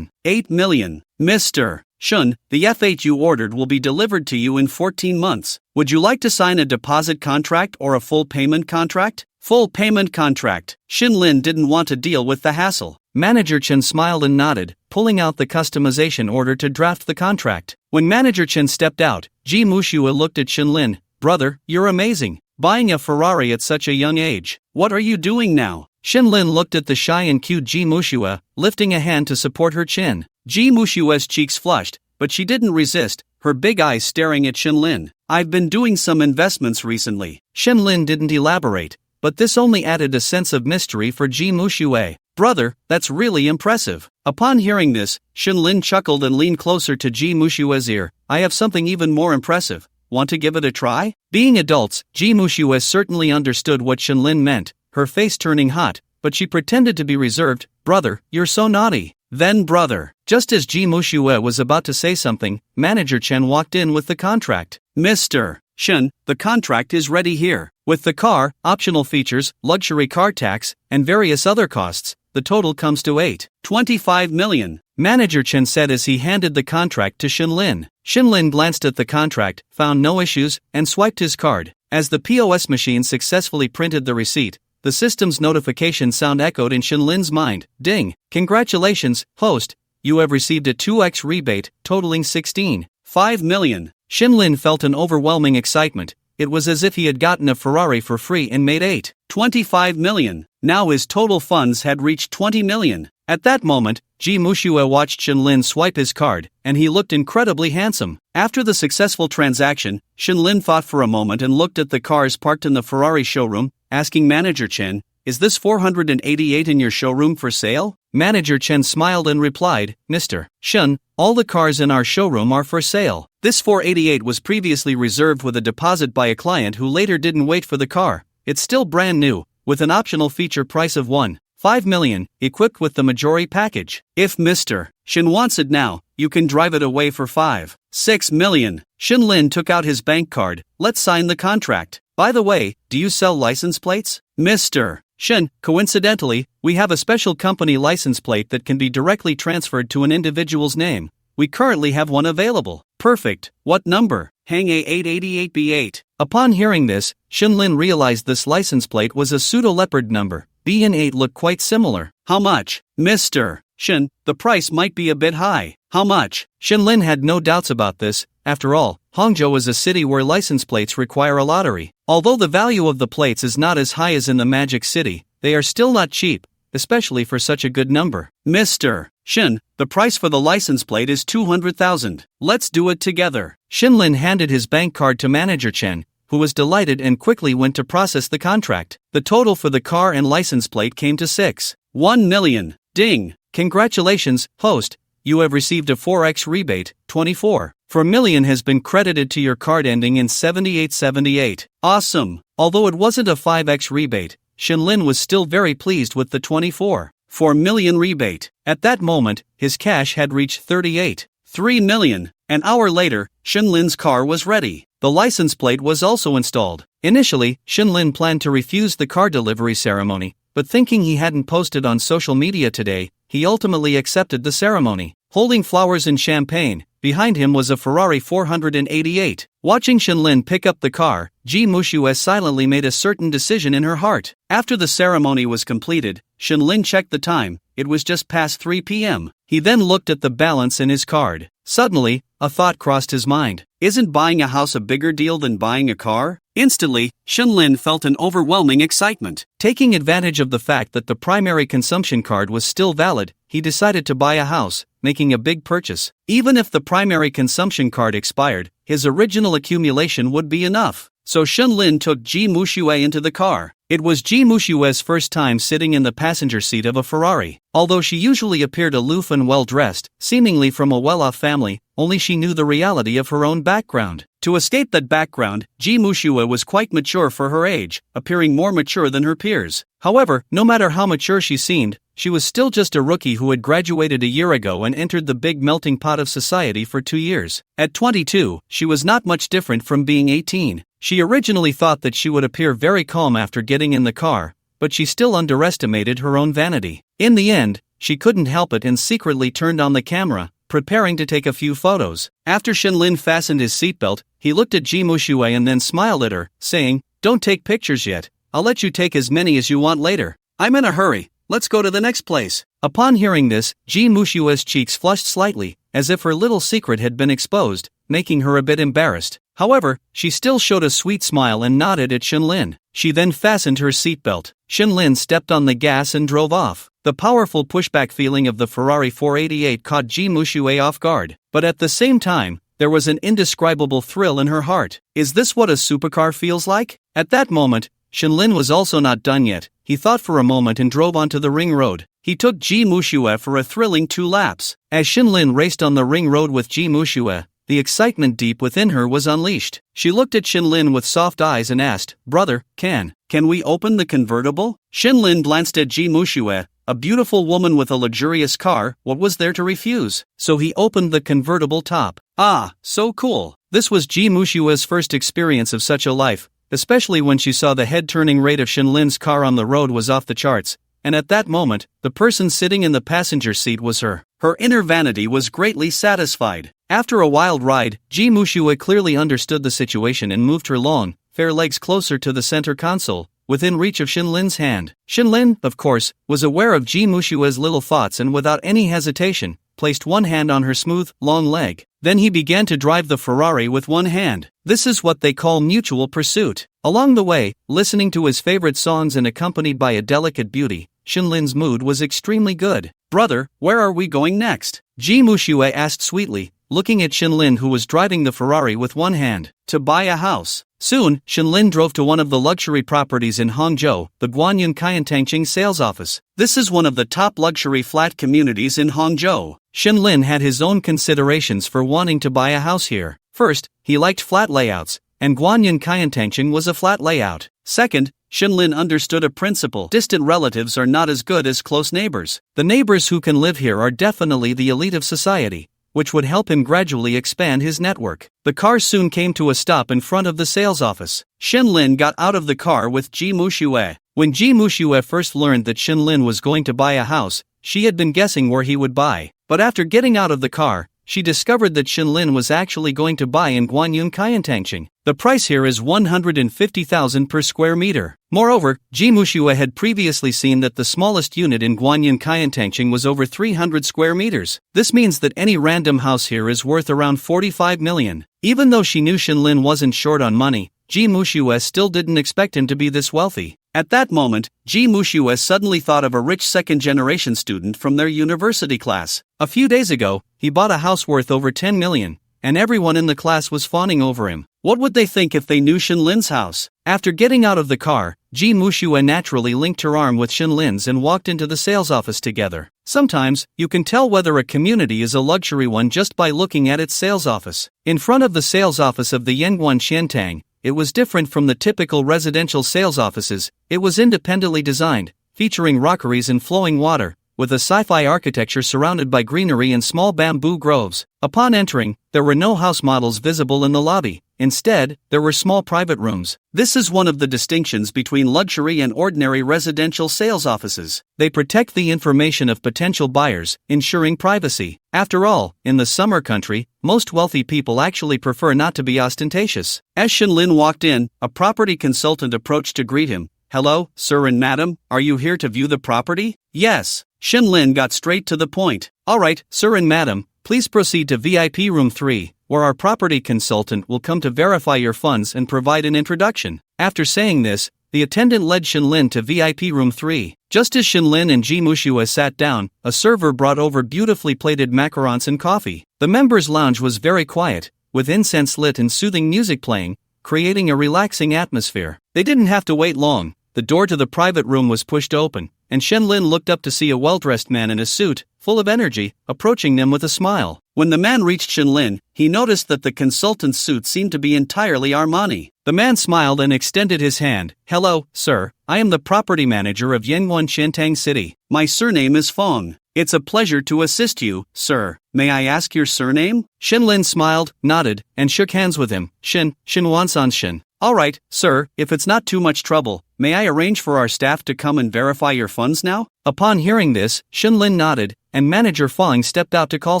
8 million. Mr. Shun, the F8 you ordered will be delivered to you in 14 months. Would you like to sign a deposit contract or a full payment contract? Full payment contract. Shinlin didn't want to deal with the hassle. Manager Chen smiled and nodded, pulling out the customization order to draft the contract. When Manager Chen stepped out, Ji Mushua looked at Shinlin. Brother, you're amazing. Buying a Ferrari at such a young age. What are you doing now? Shinlin looked at the shy and cute Ji Mushua, lifting a hand to support her chin. Ji Mushua's cheeks flushed, but she didn't resist, her big eyes staring at Shinlin. I've been doing some investments recently. Shinlin didn't elaborate, but this only added a sense of mystery for Ji Mushua. Brother, that's really impressive. Upon hearing this, Shinlin chuckled and leaned closer to Ji Mushua's ear. I have something even more impressive. Want to give it a try? Being adults, Ji Mushua certainly understood what Shinlin meant, her face turning hot, but she pretended to be reserved. Brother, you're so naughty. Then brother. Just as Ji Mushua was about to say something, Manager Chen walked in with the contract. Mr. Shin, the contract is ready here. With the car, optional features, luxury car tax, and various other costs, the total comes to 25 million. Manager Chen said as he handed the contract to Shinlin. Shinlin glanced at the contract, found no issues, and swiped his card. As the POS machine successfully printed the receipt, the system's notification sound echoed in Shinlin's mind. Ding! Congratulations, host! You have received a 2x rebate, totaling 16.5 million. Shinlin felt an overwhelming excitement. It was as if he had gotten a Ferrari for free and made 25 million. Now his total funds had reached 20 million. At that moment, Ji Mushua watched Shinlin swipe his card, and he looked incredibly handsome. After the successful transaction, Shinlin thought for a moment and looked at the cars parked in the Ferrari showroom, asking Manager Chen, is this 488 in your showroom for sale? Manager Chen smiled and replied, Mr. Shun, all the cars in our showroom are for sale. This 488 was previously reserved with a deposit by a client who later didn't wait for the car. It's still brand new, with an optional feature price of 5 million, equipped with the majority package. If Mr. Shin wants it now, you can drive it away for 6 million. Shinlin took out his bank card. Let's sign the contract. By the way, do you sell license plates? Mr. Shin, coincidentally, we have a special company license plate that can be directly transferred to an individual's name. We currently have one available. Perfect. What number? Hang A888B8. Upon hearing this, Shinlin realized this license plate was a pseudo-leopard number. B and 8 look quite similar. How much? Mr. Shin, the price might be a bit high. How much? Shinlin had no doubts about this. After all, Hangzhou is a city where license plates require a lottery. Although the value of the plates is not as high as in the Magic City, they are still not cheap, especially for such a good number. Mr. Shin, the price for the license plate is 200,000. Let's do it together. Shinlin handed his bank card to Manager Chen, who was delighted and quickly went to process the contract. The total for the car and license plate came to 1 million. Ding! Congratulations, host. You have received a 4x rebate. 24 million has been credited to your card ending in 7878. Awesome! Although it wasn't a 5x rebate, Shinlin was still very pleased with the 24 million rebate. At that moment, his cash had reached 3 million. An hour later, Shinlin's car was ready. The license plate was also installed. Initially, Shinlin planned to refuse the car delivery ceremony, but thinking he hadn't posted on social media today, he ultimately accepted the ceremony. Holding flowers and champagne, behind him was a Ferrari 488. Watching Shinlin pick up the car, Ji Mushue silently made a certain decision in her heart. After the ceremony was completed, Shinlin checked the time. It was just past 3 p.m. He then looked at the balance in his card. Suddenly, a thought crossed his mind. Isn't buying a house a bigger deal than buying a car? Instantly, Shinlin felt an overwhelming excitement. Taking advantage of the fact that the primary consumption card was still valid, he decided to buy a house, making a big purchase. Even if the primary consumption card expired, his original accumulation would be enough. So Shinlin took Ji Mushue into the car. It was Ji Mushue's first time sitting in the passenger seat of a Ferrari. Although she usually appeared aloof and well-dressed, seemingly from a well-off family, only she knew the reality of her own background. To escape that background, Ji Mushue was quite mature for her age, appearing more mature than her peers. However, no matter how mature she seemed, she was still just a rookie who had graduated a year ago and entered the big melting pot of society for 2 years. At 22, she was not much different from being 18. She originally thought that she would appear very calm after getting in the car, but she still underestimated her own vanity. In the end, she couldn't help it and secretly turned on the camera, preparing to take a few photos. After Shinlin fastened his seatbelt, he looked at Ji Mushue and then smiled at her, saying, "Don't take pictures yet. I'll let you take as many as you want later. I'm in a hurry. Let's go to the next place." Upon hearing this, Ji Mushue's cheeks flushed slightly, as if her little secret had been exposed, making her a bit embarrassed. However, she still showed a sweet smile and nodded at Shinlin. She then fastened her seatbelt. Shinlin stepped on the gas and drove off. The powerful pushback feeling of the Ferrari 488 caught Ji Mushue off guard. But at the same time, there was an indescribable thrill in her heart. Is this what a supercar feels like? At that moment, Shinlin was also not done yet. He thought for a moment and drove onto the ring road. He took Ji Mushue for a thrilling 2 laps. As Shinlin raced on the ring road with Ji Mushue, the excitement deep within her was unleashed. She looked at Shinlin with soft eyes and asked, "Brother, can we open the convertible?" Shinlin glanced at Ji Mushue, a beautiful woman with a luxurious car. What was there to refuse? So he opened the convertible top. Ah, so cool. This was Ji Mushue's first experience of such a life, especially when she saw the head-turning rate of Shinlin's car on the road was off the charts. And at that moment, the person sitting in the passenger seat was her. Her inner vanity was greatly satisfied. After a wild ride, Ji Mushue clearly understood the situation and moved her long, fair legs closer to the center console, within reach of Shinlin's hand. Shinlin, of course, was aware of Ji Mushue's little thoughts and without any hesitation, placed one hand on her smooth, long leg. Then he began to drive the Ferrari with one hand. This is what they call mutual pursuit. Along the way, listening to his favorite songs and accompanied by a delicate beauty, Shinlin's mood was extremely good. "Brother, where are we going next?" Ji Mushue asked sweetly, looking at Shinlin who was driving the Ferrari with one hand. "To buy a house." Soon, Shinlin drove to one of the luxury properties in Hangzhou, the Guanyin Qiantangqing sales office. This is one of the top luxury flat communities in Hangzhou. Shinlin had his own considerations for wanting to buy a house here. First, he liked flat layouts, and Guanyin Qiantangqing was a flat layout. Second, Shinlin understood a principle: distant relatives are not as good as close neighbors. The neighbors who can live here are definitely the elite of society, which would help him gradually expand his network. The car soon came to a stop in front of the sales office. Shinlin got out of the car with Ji Mushue. When Ji Mushue first learned that Shinlin was going to buy a house, she had been guessing where he would buy. But after getting out of the car, she discovered that Shinlin was actually going to buy in Guanyun Kayantangching. The price here is 150,000 per square meter. Moreover, Ji Mushue had previously seen that the smallest unit in Guanyun Kayantangching was over 300 square meters. This means that any random house here is worth around 45 million. Even though she knew Shinlin wasn't short on money, Ji Mushue still didn't expect him to be this wealthy. At that moment, Ji Mushue suddenly thought of a rich second-generation student from their university class. A few days ago, he bought a house worth over 10 million, and everyone in the class was fawning over him. What would they think if they knew Shinlin's house? After getting out of the car, Ji Mushue naturally linked her arm with Shinlin's and walked into the sales office together. Sometimes, you can tell whether a community is a luxury one just by looking at its sales office. In front of the sales office of the Yanguan Xiantang, it was different from the typical residential sales offices. It was independently designed, featuring rockeries and flowing water, with a sci-fi architecture surrounded by greenery and small bamboo groves. Upon entering, there were no house models visible in the lobby. Instead, there were small private rooms. This is one of the distinctions between luxury and ordinary residential sales offices. They protect the information of potential buyers, ensuring privacy. After all, in the summer country, most wealthy people actually prefer not to be ostentatious. As Shinlin walked in, a property consultant approached to greet him. "Hello, sir and madam, are you here to view the property?" "Yes." Shinlin got straight to the point. "Alright, sir and madam, please proceed to VIP room 3, where our property consultant will come to verify your funds and provide an introduction." After saying this, the attendant led Shinlin to VIP room 3. Just as Shinlin and Ji Mushue sat down, a server brought over beautifully plated macarons and coffee. The members' lounge was very quiet, with incense lit and soothing music playing, creating a relaxing atmosphere. They didn't have to wait long. The door to the private room was pushed open, and Shinlin looked up to see a well-dressed man in a suit, full of energy, approaching them with a smile. When the man reached Shinlin, he noticed that the consultant's suit seemed to be entirely Armani. The man smiled and extended his hand. "Hello, sir. I am the property manager of Yanguan Xiantang City. My surname is Fong. It's a pleasure to assist you, sir. May I ask your surname?" Shinlin smiled, nodded, and shook hands with him. Shinwan-san Shin. "Alright, sir, if it's not too much trouble, may I arrange for our staff to come and verify your funds now?" Upon hearing this, Shinlin nodded, and Manager Fong stepped out to call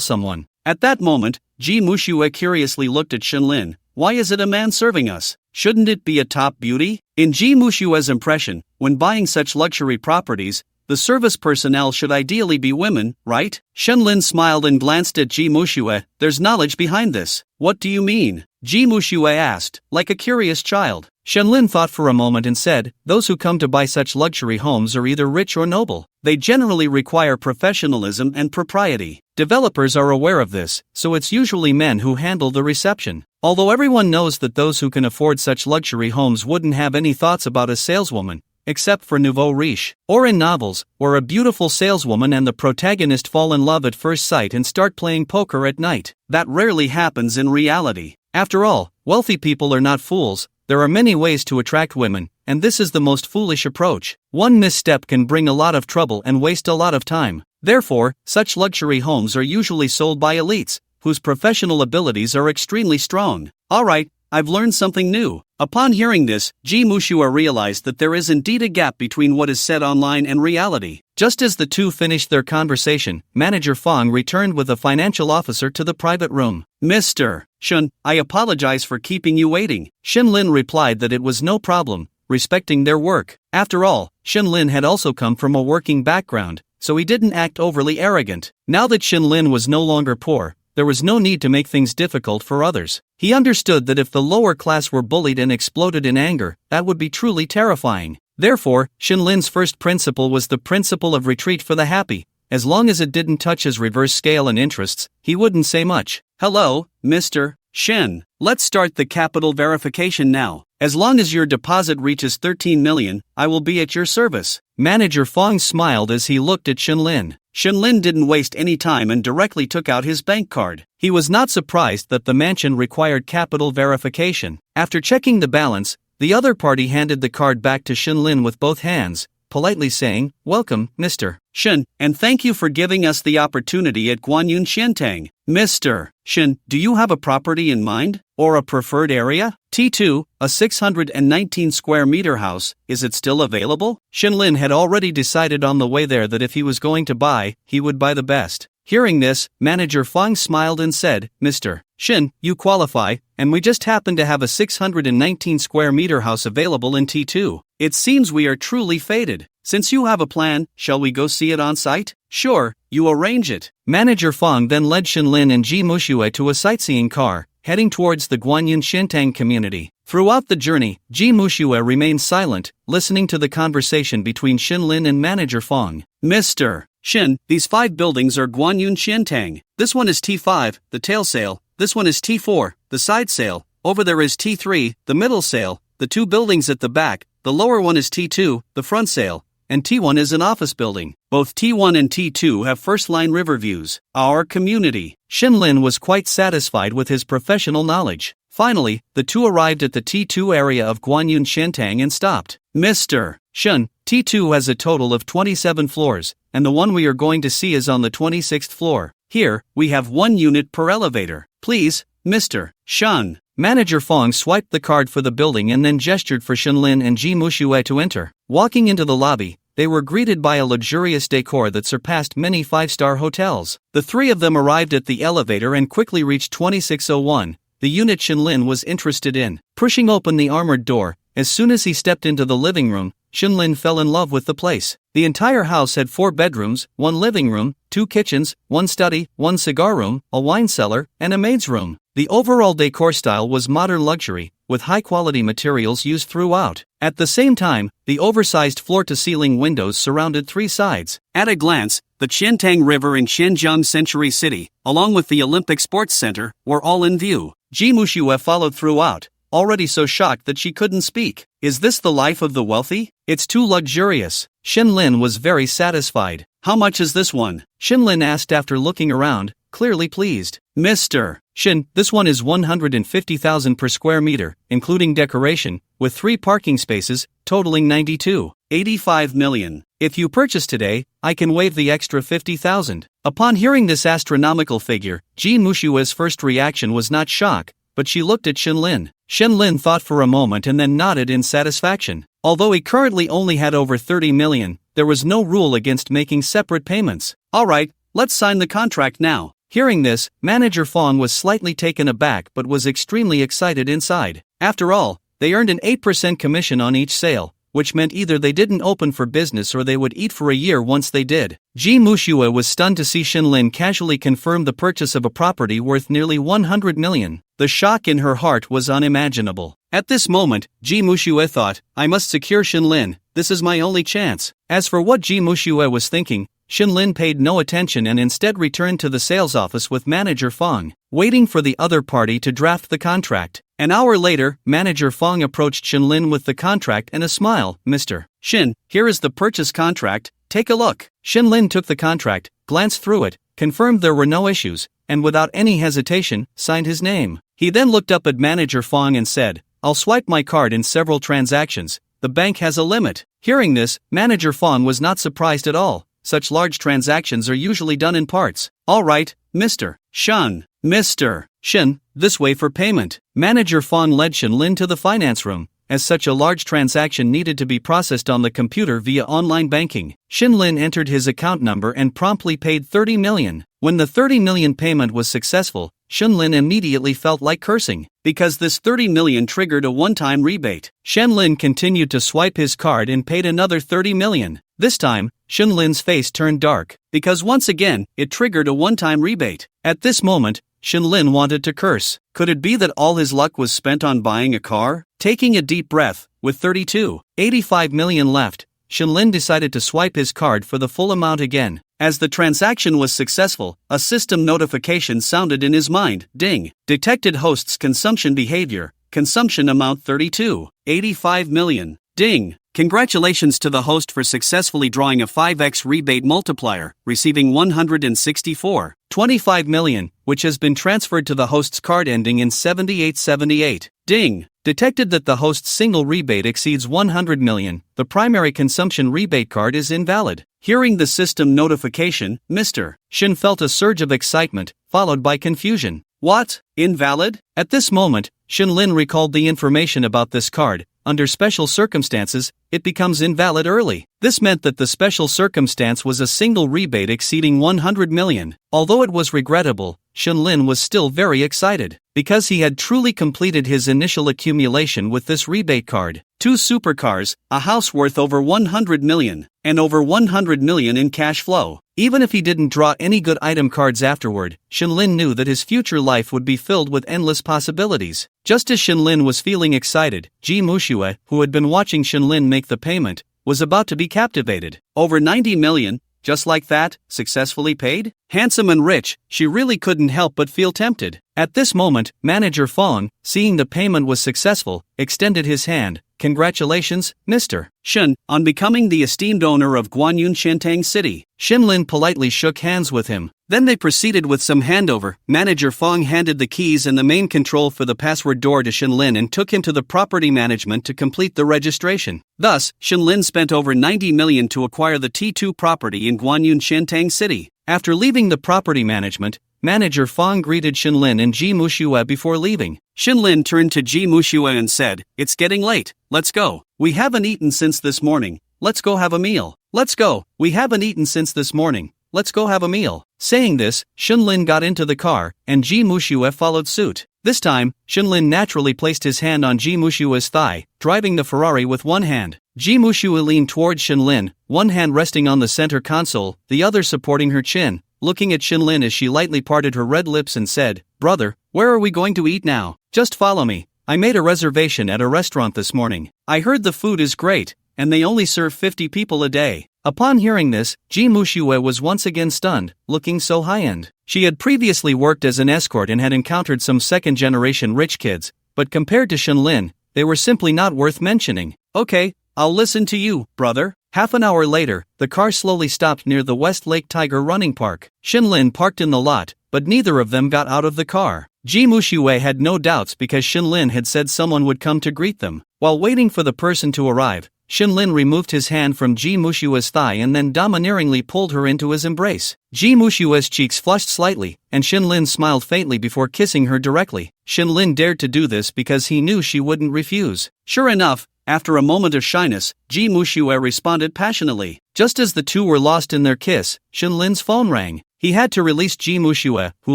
someone. At that moment, Ji Mushue curiously looked at Shinlin. "Why is it a man serving us? Shouldn't it be a top beauty?" In Ji Mushue's impression, when buying such luxury properties, the service personnel should ideally be women, right? Shinlin smiled and glanced at Ji Mushue. "There's knowledge behind this." "What do you mean?" Ji Mushue asked, like a curious child. Shinlin thought for a moment and said, "Those who come to buy such luxury homes are either rich or noble. They generally require professionalism and propriety. Developers are aware of this, so it's usually men who handle the reception. Although everyone knows that those who can afford such luxury homes wouldn't have any thoughts about a saleswoman, except for nouveau riche, or in novels, where a beautiful saleswoman and the protagonist fall in love at first sight and start playing poker at night. That rarely happens in reality. After all, wealthy people are not fools. There are many ways to attract women, and this is the most foolish approach. One misstep can bring a lot of trouble and waste a lot of time. Therefore, such luxury homes are usually sold by elites, whose professional abilities are extremely strong. Alright, I've learned something new. Upon hearing this, Ji Mushue realized that there is indeed a gap between what is said online and reality. Just as the two finished their conversation, Manager Fong returned with a financial officer to the private room. "Mr. Shun, I apologize for keeping you waiting." Shinlin replied that it was no problem, respecting their work. After all, Shinlin had also come from a working background, so he didn't act overly arrogant. Now that Shinlin was no longer poor, there was no need to make things difficult for others. He understood that if the lower class were bullied and exploded in anger, that would be truly terrifying. Therefore, Shinlin's first principle was the principle of retreat for the happy. As long as it didn't touch his reverse scale and interests, he wouldn't say much. "Hello, Mr. Shin. Let's start the capital verification now. As long as your deposit reaches 13 million, I will be at your service." Manager Fong smiled as he looked at Shinlin. Shinlin didn't waste any time and directly took out his bank card. He was not surprised that the mansion required capital verification. After checking the balance, the other party handed the card back to Shinlin with both hands, politely saying, "Welcome, Mr. Shin, and thank you for giving us the opportunity at Guanyun Xiantang." "Mr. Shin, do you have a property in mind? Or a preferred area?" T2, a 619 square meter house, is it still available? Shinlin had already decided on the way there that if he was going to buy, he would buy the best. Hearing this, Manager Fang smiled and said, Mr. Shin, you qualify, and we just happen to have a 619 square meter house available in T2. It seems we are truly fated. Since you have a plan, shall we go see it on site? Sure, you arrange it. Manager Fang then led Shinlin and Ji Mushue to a sightseeing car, heading towards the Guanyun Shintang community. Throughout the journey, Ji Mushue remained silent, listening to the conversation between Shinlin and Manager Fang. Mr. Shin, these 5 buildings are Guanyun Shintang. This one is T5, the tail sail. This one is T4, the side sail. Over there is T3, the middle sail. The 2 buildings at the back, the lower one is T2, the front sail. And T1 is an office building. Both T1 and T2 have first-line river views. Our community. Shinlin was quite satisfied with his professional knowledge. Finally, the two arrived at the T2 area of Guanyun Shintang and stopped. Mr. Shin, T2 has a total of 27 floors, and the one we are going to see is on the 26th floor. Here, we have 1 unit per elevator. Please, Mr. Shun. Manager Fang swiped the card for the building and then gestured for Shinlin and Ji Mushue to enter. Walking into the lobby, they were greeted by a luxurious decor that surpassed many 5-star hotels. The 3 of them arrived at the elevator and quickly reached 2601, the unit Shinlin was interested in. Pushing open the armored door, as soon as he stepped into the living room, Shinlin fell in love with the place. The entire house had 4 bedrooms, 1 living room, 2 kitchens, 1 study, 1 cigar room, a wine cellar, and a maid's room. The overall decor style was modern luxury, with high-quality materials used throughout. At the same time, the oversized floor-to-ceiling windows surrounded 3 sides. At a glance, the Qiantang River in Shenzhen Century City, along with the Olympic Sports Center, were all in view. Ji Mushue followed throughout, already so shocked that she couldn't speak. Is this the life of the wealthy? It's too luxurious. Shinlin was very satisfied. How much is this one? Shinlin asked after looking around, clearly pleased. Mr. Shin, this one is 150,000 per square meter, including decoration, with 3 parking spaces, totaling 85 million. If you purchase today, I can waive the extra 50,000. Upon hearing this astronomical figure, Ji Mushue's first reaction was not shock, but she looked at Shinlin. Shinlin thought for a moment and then nodded in satisfaction. Although he currently only had over 30 million, there was no rule against making separate payments. Alright, let's sign the contract now. Hearing this, Manager Fang was slightly taken aback but was extremely excited inside. After all, they earned an 8% commission on each sale, which meant either they didn't open for business or they would eat for a year once they did. Ji Mushue was stunned to see Shinlin casually confirm the purchase of a property worth nearly 100 million. The shock in her heart was unimaginable. At this moment, Ji Mushue thought, I must secure Shinlin, this is my only chance. As for what Ji Mushue was thinking, Shinlin paid no attention and instead returned to the sales office with Manager Fang, waiting for the other party to draft the contract. An hour later, Manager Fang approached Shinlin with the contract and a smile. Mr. Shin, here is the purchase contract, take a look. Shinlin took the contract, glanced through it, confirmed there were no issues, and without any hesitation, signed his name. He then looked up at Manager Fang and said, I'll swipe my card in several transactions, the bank has a limit. Hearing this, Manager Fang was not surprised at all. Such large transactions are usually done in parts. Alright, Mr. Shun. Mr. Shin, this way for payment. Manager Fang led Shinlin to the finance room, as such a large transaction needed to be processed on the computer via online banking. Shinlin entered his account number and promptly paid 30 million. When the 30 million payment was successful, Shinlin immediately felt like cursing, because this 30 million triggered a one-time rebate. Shinlin continued to swipe his card and paid another 30 million. This time, Shinlin's face turned dark, because once again, it triggered a one-time rebate. At this moment, Shinlin wanted to curse. Could it be that all his luck was spent on buying a car? Taking a deep breath, with 85 million left, Shinlin decided to swipe his card for the full amount again. As the transaction was successful, a system notification sounded in his mind. Ding! Detected host's consumption behavior. Consumption amount 85 million. Ding! Congratulations to the host for successfully drawing a 5x rebate multiplier, receiving 164.25 million, which has been transferred to the host's card ending in 7878. Ding! Detected that the host's single rebate exceeds 100 million, the primary consumption rebate card is invalid. Hearing the system notification, Mr. Shin felt a surge of excitement, followed by confusion. What? Invalid? At this moment, Shinlin recalled the information about this card. Under special circumstances, it becomes invalid early. This meant that the special circumstance was a single rebate exceeding 100 million. Although it was regrettable, Shinlin was still very excited, because he had truly completed his initial accumulation with this rebate card. 2 supercars, a house worth over 100 million, and over 100 million in cash flow. Even if he didn't draw any good item cards afterward, Shinlin knew that his future life would be filled with endless possibilities. Just as Shinlin was feeling excited, Ji Mushue, who had been watching Shinlin make the payment, was about to be captivated. Over 90 million, just like that, successfully paid? Handsome and rich, she really couldn't help but feel tempted. At this moment, Manager Fong, seeing the payment was successful, extended his hand. Congratulations, Mr. Shin, on becoming the esteemed owner of Guanyun Shentang City. Shinlin politely shook hands with him. Then they proceeded with some handover. Manager Fong handed the keys and the main control for the password door to Shinlin and took him to the property management to complete the registration. Thus, Shinlin spent over 90 million to acquire the T2 property in Guanyun Shentang City. After leaving the property management, Manager Fong greeted Shinlin and Ji Mushue before leaving. Shinlin turned to Ji Mushue and said, "It's getting late, let's go. We haven't eaten since this morning, let's go have a meal. Let's go, we haven't eaten since this morning, let's go have a meal." Saying this, Shinlin got into the car, and Ji Mushue followed suit. This time, Shinlin naturally placed his hand on Ji Mushue's thigh, driving the Ferrari with one hand. Ji Mushue leaned towards Shinlin, one hand resting on the center console, the other supporting her chin, looking at Shinlin as she lightly parted her red lips and said, "Brother, where are we going to eat now? Just follow me. I made a reservation at a restaurant this morning. I heard the food is great, and they only serve 50 people a day." Upon hearing this, Ji Mushue was once again stunned, looking so high-end. She had previously worked as an escort and had encountered some second-generation rich kids, but compared to Shinlin, they were simply not worth mentioning. "Okay, I'll listen to you, brother." Half an hour later, the car slowly stopped near the West Lake Tiger Running Park. Shinlin parked in the lot, but neither of them got out of the car. Ji Mushue had no doubts because Shinlin had said someone would come to greet them. While waiting for the person to arrive, Shinlin removed his hand from Ji Mushue's thigh and then domineeringly pulled her into his embrace. Ji Mushue's cheeks flushed slightly, and Shinlin smiled faintly before kissing her directly. Shinlin dared to do this because he knew she wouldn't refuse. Sure enough, after a moment of shyness, Ji Mushue responded passionately. Just as the two were lost in their kiss, Shinlin's phone rang. He had to release Ji Mushue, who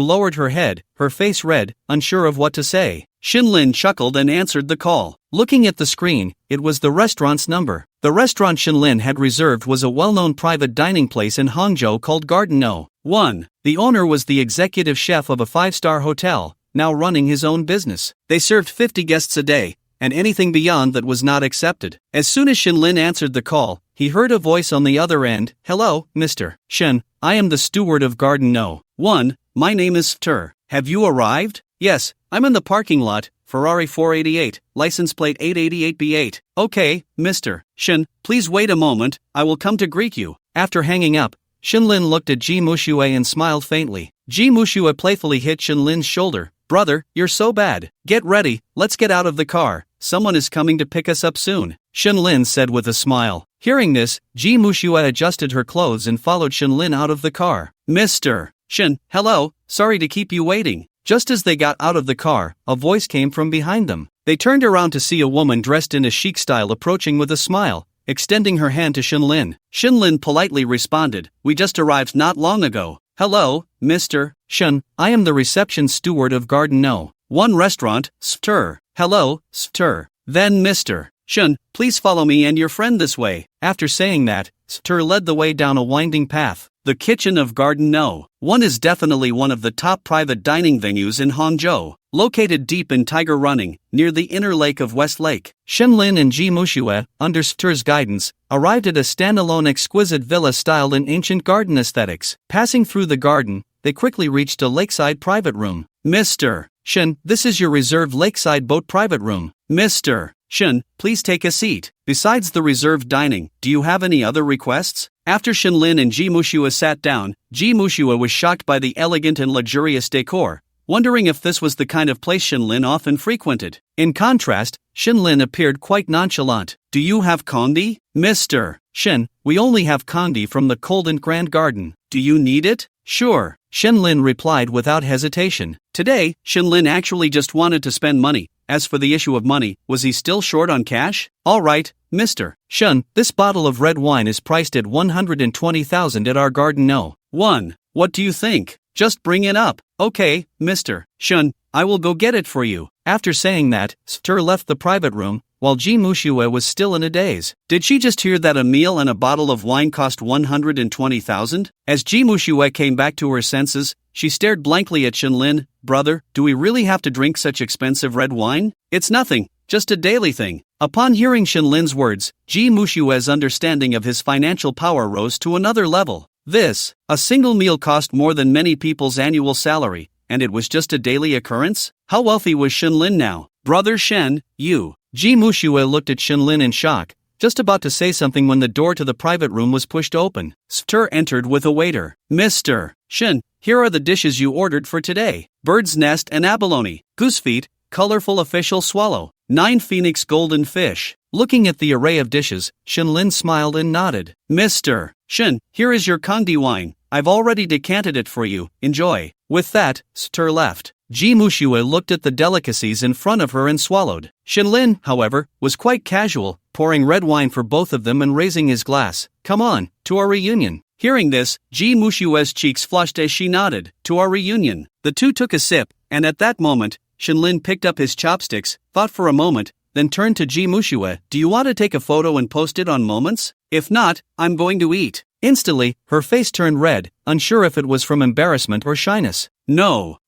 lowered her head, her face red, unsure of what to say. Shinlin chuckled and answered the call. Looking at the screen, it was the restaurant's number. The restaurant Shinlin had reserved was a well-known private dining place in Hangzhou called Garden No. 1. The owner was the executive chef of a 5-star hotel, now running his own business. They served 50 guests a day, and anything beyond that was not accepted. As soon as Shinlin answered the call, he heard a voice on the other end. "Hello, Mr. Shin, I am the steward of Garden No. 1. My name is Fter. Have you arrived?" "Yes, I'm in the parking lot, Ferrari 488, license plate 888B8. "Okay, Mr. Shin, please wait a moment, I will come to greet you." After hanging up, Shinlin looked at Ji Mushue and smiled faintly. Ji Mushue playfully hit Shinlin's shoulder. "Brother, you're so bad. Get ready, let's get out of the car. Someone is coming to pick us up soon," Shinlin said with a smile. Hearing this, Ji Mushue adjusted her clothes and followed Shinlin out of the car. "Mr. Shin, hello, sorry to keep you waiting." Just as they got out of the car, a voice came from behind them. They turned around to see a woman dressed in a chic style approaching with a smile, extending her hand to Shinlin. Shinlin politely responded, "We just arrived not long ago." "Hello, Mr. Shin, I am the reception steward of Garden No. 1 restaurant, Fter. "Hello, Fter. Then Mr. Shin, please follow me and your friend this way." After saying that, Fter led the way down a winding path. The kitchen of Garden No. 1 is definitely one of the top private dining venues in Hangzhou, located deep in Tiger Running, near the inner lake of West Lake. Shinlin and Ji Mushue, under Fter's guidance, arrived at a standalone exquisite villa styled in ancient garden aesthetics. Passing through the garden, they quickly reached a lakeside private room. "Mr. Shin, this is your reserved lakeside boat private room. Mr. Shin, please take a seat. Besides the reserved dining, do you have any other requests?" After Shinlin and Ji Mushue sat down, Ji Mushue was shocked by the elegant and luxurious decor, wondering if this was the kind of place Shinlin often frequented. In contrast, Shinlin appeared quite nonchalant. "Do you have condi?" "Mr. Shin, we only have condi from the cold and grand garden. Do you need it?" Sure, Shenlin replied without hesitation. Today, Shenlin actually just wanted to spend money. As for the issue of money, was he still short on cash? Alright, Mr. Shun, this bottle of red wine is priced at 120,000 at our garden no. 1. What do you think? Just bring it up. Okay, Mr. Shun, I will go get it for you. After saying that, Stur left the private room, while Ji Mushue was still in a daze. Did she just hear that a meal and a bottle of wine cost 120,000? As Ji Mushue came back to her senses, she stared blankly at Shenlin. Brother, do we really have to drink such expensive red wine? It's nothing, just a daily thing. Upon hearing Shenlin's words, Ji Mushue's understanding of his financial power rose to another level. A single meal cost more than many people's annual salary, and it was just a daily occurrence? How wealthy was Shenlin now? Brother Shen, you. Ji Mushue looked at Shenlin in shock, just about to say something when the door to the private room was pushed open. Stur entered with a waiter. Mr. Shen, here are the dishes you ordered for today. Bird's nest and abalone, goose feet, colorful official swallow, 9 phoenix golden fish. Looking at the array of dishes, Shenlin smiled and nodded. Mr. Shen, here is your Kangdi wine. I've already decanted it for you, enjoy. With that, Stur left. Ji Mushue looked at the delicacies in front of her and swallowed. Shenlin, however, was quite casual, pouring red wine for both of them and raising his glass. Come on, to our reunion. Hearing this, Ji Mushue's cheeks flushed as she nodded. To our reunion. The two took a sip, and at that moment, Shenlin picked up his chopsticks, thought for a moment, then turned to Ji Mushue. Do you want to take a photo and post it on Moments? If not, I'm going to eat. Instantly, her face turned red, unsure if it was from embarrassment or shyness. No.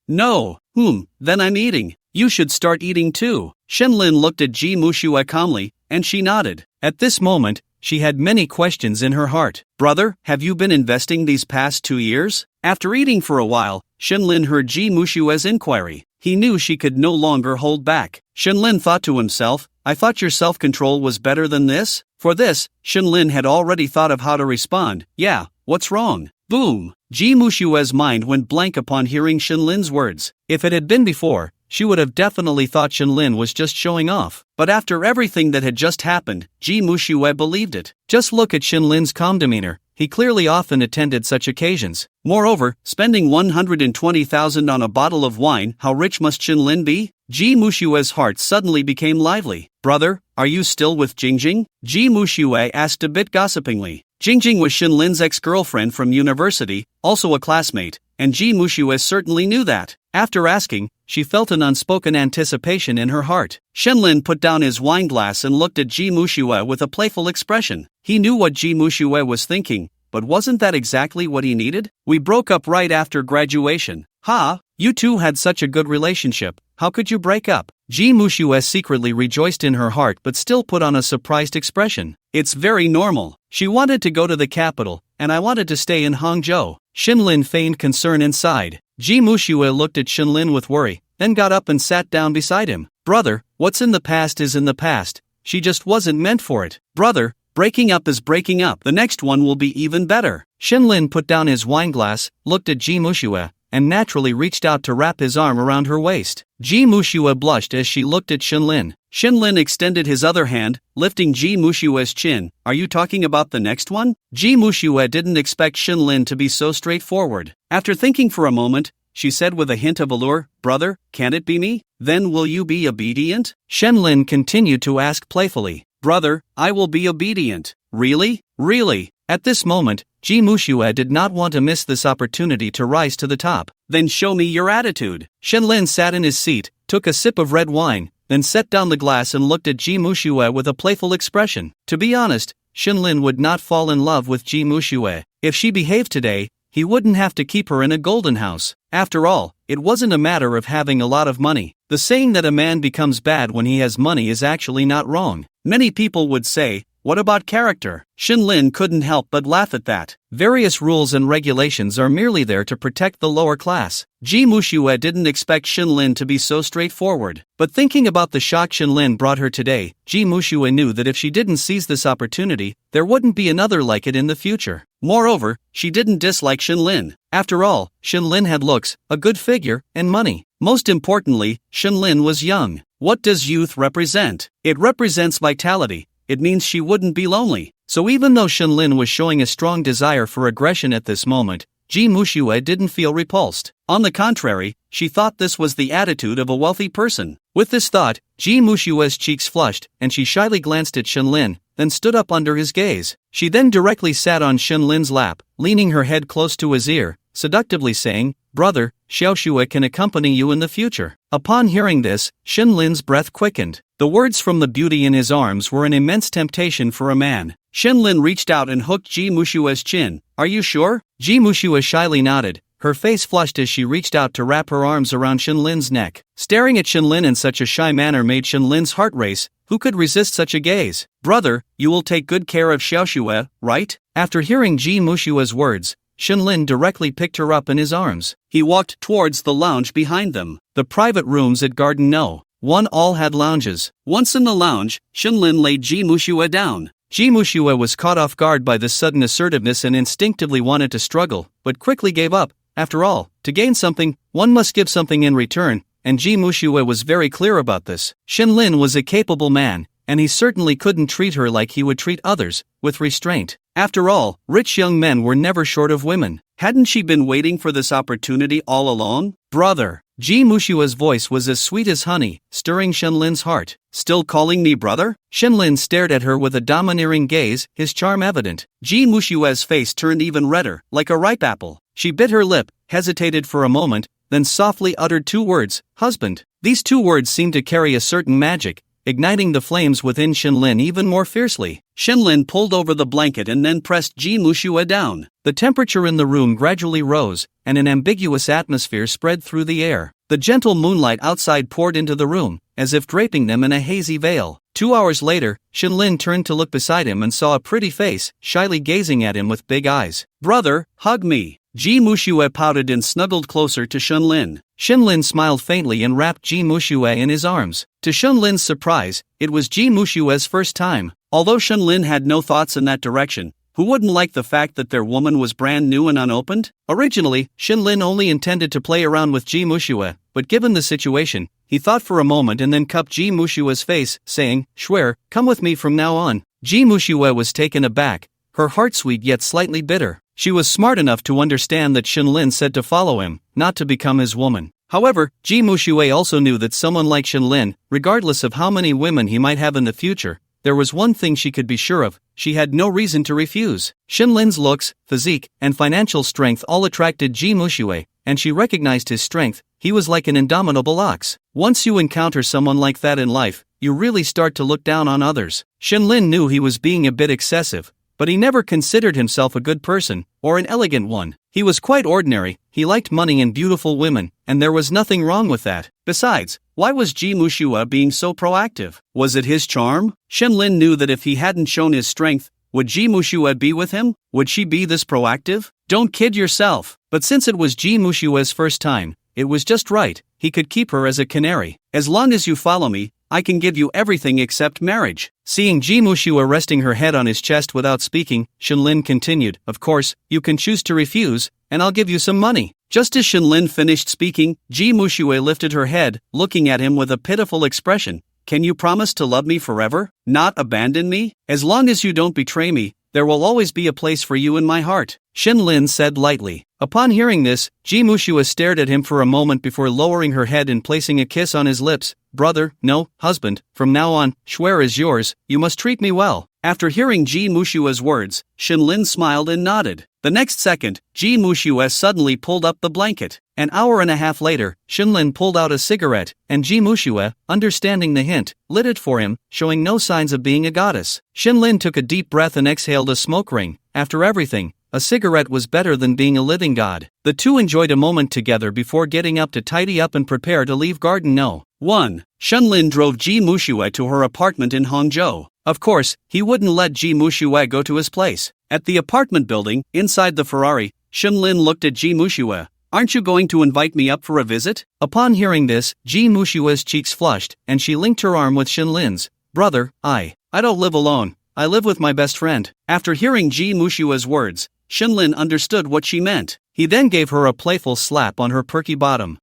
Then I'm eating. You should start eating too. Shenlin looked at Ji Mushue calmly, and she nodded. At this moment, she had many questions in her heart. Brother, have you been investing these past 2 years? After eating for a while, Shenlin heard Ji Mushue's inquiry. He knew she could no longer hold back. Shenlin thought to himself, I thought your self-control was better than this? For this, Shenlin had already thought of how to respond. Yeah, what's wrong? Boom! Ji Mushue's mind went blank upon hearing Shenlin's words. If it had been before, she would have definitely thought Shenlin was just showing off. But after everything that had just happened, Ji Mushue believed it. Just look at Shenlin's calm demeanor. He clearly often attended such occasions. Moreover, spending 120,000 on a bottle of wine, how rich must Shenlin be? Ji Mushue's heart suddenly became lively. Brother, are you still with Jingjing? Ji Mushue asked a bit gossipingly. Jingjing was Shenlin's ex-girlfriend from university, also a classmate, and Ji Mushue certainly knew that. After asking, she felt an unspoken anticipation in her heart. Shenlin put down his wine glass and looked at Ji Mushue with a playful expression. He knew what Ji Mushue was thinking, but wasn't that exactly what he needed? We broke up right after graduation. Ha! You two had such a good relationship. How could you break up? Ji Mushue secretly rejoiced in her heart but still put on a surprised expression. It's very normal. She wanted to go to the capital, and I wanted to stay in Hangzhou. Shenlin feigned concern and sighed. Ji Mushue looked at Shenlin with worry, then got up and sat down beside him. Brother, what's in the past is in the past. She just wasn't meant for it. Brother, breaking up is breaking up. The next one will be even better. Shenlin put down his wine glass, looked at Ji Mushue, and naturally reached out to wrap his arm around her waist. Ji Mushue blushed as she looked at Shenlin. Shenlin extended his other hand, lifting Ji Mushue's chin. Are you talking about the next one? Ji Mushue didn't expect Shenlin to be so straightforward. After thinking for a moment, she said with a hint of allure, Brother, can't it be me? Then will you be obedient? Shenlin continued to ask playfully. Brother, I will be obedient. Really? Really? At this moment, Ji Mushue did not want to miss this opportunity to rise to the top. Then show me your attitude. Shenlin sat in his seat, took a sip of red wine, then set down the glass and looked at Ji Mushue with a playful expression. To be honest, Shenlin would not fall in love with Ji Mushue. If she behaved today, he wouldn't have to keep her in a golden house. After all, it wasn't a matter of having a lot of money. The saying that a man becomes bad when he has money is actually not wrong. Many people would say, what about character? Shenlin couldn't help but laugh at that. Various rules and regulations are merely there to protect the lower class. Ji Mushue didn't expect Shenlin to be so straightforward. But thinking about the shock Shenlin brought her today, Ji Mushue knew that if she didn't seize this opportunity, there wouldn't be another like it in the future. Moreover, she didn't dislike Shenlin. After all, Shenlin had looks, a good figure, and money. Most importantly, Shenlin was young. What does youth represent? It represents vitality. It means she wouldn't be lonely. So even though Shenlin was showing a strong desire for aggression at this moment, Ji Mushue didn't feel repulsed. On the contrary, she thought this was the attitude of a wealthy person. With this thought, Ji Mushue's cheeks flushed, and she shyly glanced at Shenlin, then stood up under his gaze. She then directly sat on Shenlin's lap, leaning her head close to his ear, seductively saying, "Brother, Xiaoxue can accompany you in the future." Upon hearing this, Shenlin's breath quickened. The words from the beauty in his arms were an immense temptation for a man. Shenlin reached out and hooked Ji Mushue's chin. "Are you sure?" Ji Mushue shyly nodded. Her face flushed as she reached out to wrap her arms around Shenlin's neck. Staring at Shenlin in such a shy manner made Shenlin's heart race. Who could resist such a gaze? "Brother, you will take good care of Xiaoxue, right?" After hearing Ji Mushue's words, Shenlin directly picked her up in his arms. He walked towards the lounge behind them. The private rooms at Garden No. 1 all had lounges. Once in the lounge, Shenlin laid Ji Mushue down. Ji Mushue was caught off guard by this sudden assertiveness and instinctively wanted to struggle, but quickly gave up. After all, to gain something, one must give something in return, and Ji Mushue was very clear about this. Shenlin was a capable man, and he certainly couldn't treat her like he would treat others, with restraint. After all, rich young men were never short of women. Hadn't she been waiting for this opportunity all along? "Brother." Ji Mushue's voice was as sweet as honey, stirring Shenlin's heart. "Still calling me brother?" Shenlin stared at her with a domineering gaze, his charm evident. Ji Mushue's face turned even redder, like a ripe apple. She bit her lip, hesitated for a moment, then softly uttered 2 words, "Husband." These 2 words seemed to carry a certain magic, igniting the flames within Shenlin even more fiercely. Shenlin pulled over the blanket and then pressed Ji Mushue down. The temperature in the room gradually rose, and an ambiguous atmosphere spread through the air. The gentle moonlight outside poured into the room, as if draping them in a hazy veil. 2 hours later, Shenlin turned to look beside him and saw a pretty face, shyly gazing at him with big eyes. "Brother, hug me." Ji Mushue pouted and snuggled closer to Shenlin. Shenlin smiled faintly and wrapped Ji Mushue in his arms. To Shenlin's surprise, it was Ji Mushue's first time. Although Shenlin had no thoughts in that direction, who wouldn't like the fact that their woman was brand new and unopened? Originally, Shenlin only intended to play around with Ji Mushue, but given the situation, he thought for a moment and then cupped Ji Mushue's face, saying, "Swear, come with me from now on." Ji Mushue was taken aback, her heart sweet yet slightly bitter. She was smart enough to understand that Shenlin said to follow him, not to become his woman. However, Ji Mushue also knew that someone like Shenlin, regardless of how many women he might have in the future, there was one thing she could be sure of: she had no reason to refuse. Shenlin's looks, physique, and financial strength all attracted Ji Mushue, and she recognized his strength. He was like an indomitable ox. Once you encounter someone like that in life, you really start to look down on others. Shenlin knew he was being a bit excessive, but he never considered himself a good person, or an elegant one. He was quite ordinary. He liked money and beautiful women, and there was nothing wrong with that. Besides, why was Ji Mushue being so proactive? Was it his charm? Shenlin knew that if he hadn't shown his strength, would Ji Mushue be with him? Would she be this proactive? Don't kid yourself. But since it was Ji Mushue's first time, it was just right. He could keep her as a canary. "As long as you follow me, I can give you everything except marriage." Seeing Ji Mushue resting her head on his chest without speaking, Shenlin continued, "Of course, you can choose to refuse, and I'll give you some money." Just as Shenlin finished speaking, Ji Mushue lifted her head, looking at him with a pitiful expression. "Can you promise to love me forever? Not abandon me? As long as you don't betray me, there will always be a place for you in my heart," Shenlin said lightly. Upon hearing this, Ji Mushue stared at him for a moment before lowering her head and placing a kiss on his lips. "Brother, no, husband, from now on, Shuer is yours, you must treat me well." After hearing Ji Mushue's words, Shenlin smiled and nodded. The next second, Ji Mushue suddenly pulled up the blanket. An hour and a half later, Shenlin pulled out a cigarette, and Ji Mushue, understanding the hint, lit it for him, showing no signs of being a goddess. Shenlin took a deep breath and exhaled a smoke ring. After everything, a cigarette was better than being a living god. The two enjoyed a moment together before getting up to tidy up and prepare to leave Garden No. 1. Shenlin drove Ji Mushue to her apartment in Hangzhou. Of course, he wouldn't let Ji Mushue go to his place. At the apartment building, inside the Ferrari, Shenlin looked at Ji Mushue. "Aren't you going to invite me up for a visit?" Upon hearing this, Ji Mushue's cheeks flushed, and she linked her arm with Shenlin's. "Brother, I don't live alone. I live with my best friend." After hearing Ji Mushue's words, Shenlin understood what she meant. He then gave her a playful slap on her perky bottom.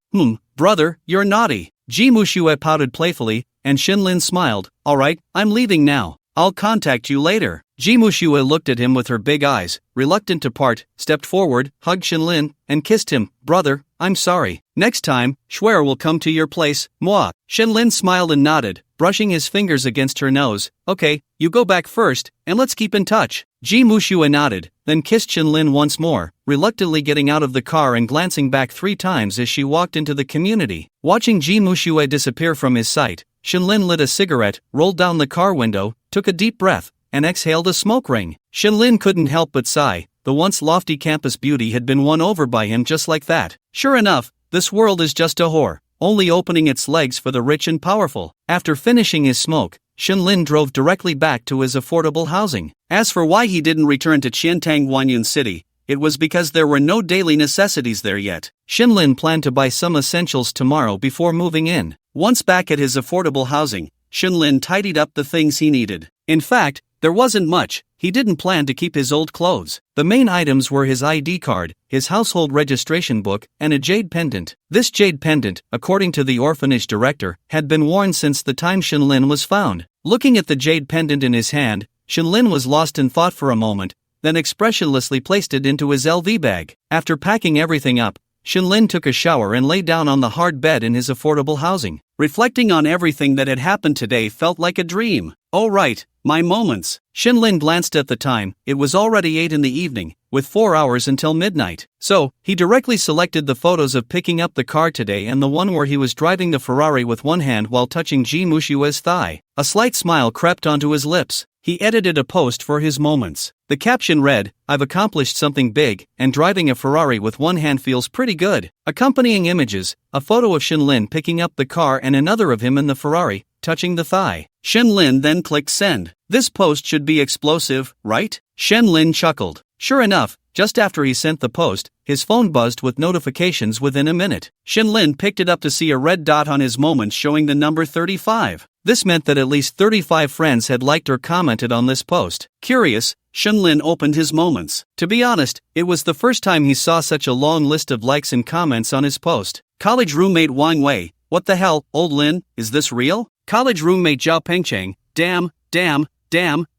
Brother, you're naughty." Ji Mushue pouted playfully, and Shenlin smiled. "Alright, I'm leaving now. I'll contact you later. Ji Mushua looked at him with her big eyes, reluctant to part, stepped forward, hugged Shinlin, and kissed him. Brother, I'm sorry. Next time, Schwer will come to your place, moi. Shinlin smiled and nodded, brushing his fingers against her nose. Okay, you go back first, and let's keep in touch. Ji Mushua nodded, then kissed Shinlin once more, reluctantly getting out of the car and glancing back 3 times as she walked into the community. Watching Ji Mushua disappear from his sight, Shinlin lit a cigarette, rolled down the car window, took a deep breath, and exhaled a smoke ring. Shinlin couldn't help but sigh. The once lofty campus beauty had been won over by him just like that. Sure enough, this world is just a whore, only opening its legs for the rich and powerful. After finishing his smoke, Shinlin drove directly back to his affordable housing. As for why he didn't return to Qiantang Guanyun City, it was because there were no daily necessities there yet. Shinlin planned to buy some essentials tomorrow before moving in. Once back at his affordable housing, Shinlin tidied up the things he needed. In fact, there wasn't much. He didn't plan to keep his old clothes. The main items were his ID card, his household registration book, and a jade pendant. This jade pendant, according to the orphanage director, had been worn since the time Shinlin was found. Looking at the jade pendant in his hand, Shinlin was lost in thought for a moment, then expressionlessly placed it into his LV bag. After packing everything up, Shinlin took a shower and lay down on the hard bed in his affordable housing. Reflecting on everything that had happened today felt like a dream. Oh right, my moments. Shinlin glanced at the time. It was already 8 in the evening, with 4 hours until midnight. So, he directly selected the photos of picking up the car today and the one where he was driving the Ferrari with one hand while touching Ji Mushua's thigh. A slight smile crept onto his lips. He edited a post for his moments. The caption read, "I've accomplished something big, and driving a Ferrari with one hand feels pretty good." Accompanying images, a photo of Shinlin picking up the car and another of him in the Ferrari, touching the thigh. Shinlin then clicked send. This post should be explosive, right? Shinlin chuckled. Sure enough, just after he sent the post, his phone buzzed with notifications within a minute. Shinlin picked it up to see a red dot on his moments showing the number 35. This meant that at least 35 friends had liked or commented on this post. Curious, Shinlin opened his moments. To be honest, it was the first time he saw such a long list of likes and comments on his post. College roommate Wang Wei, what the hell, old Lin, is this real? College roommate Zhao Pengcheng, damn,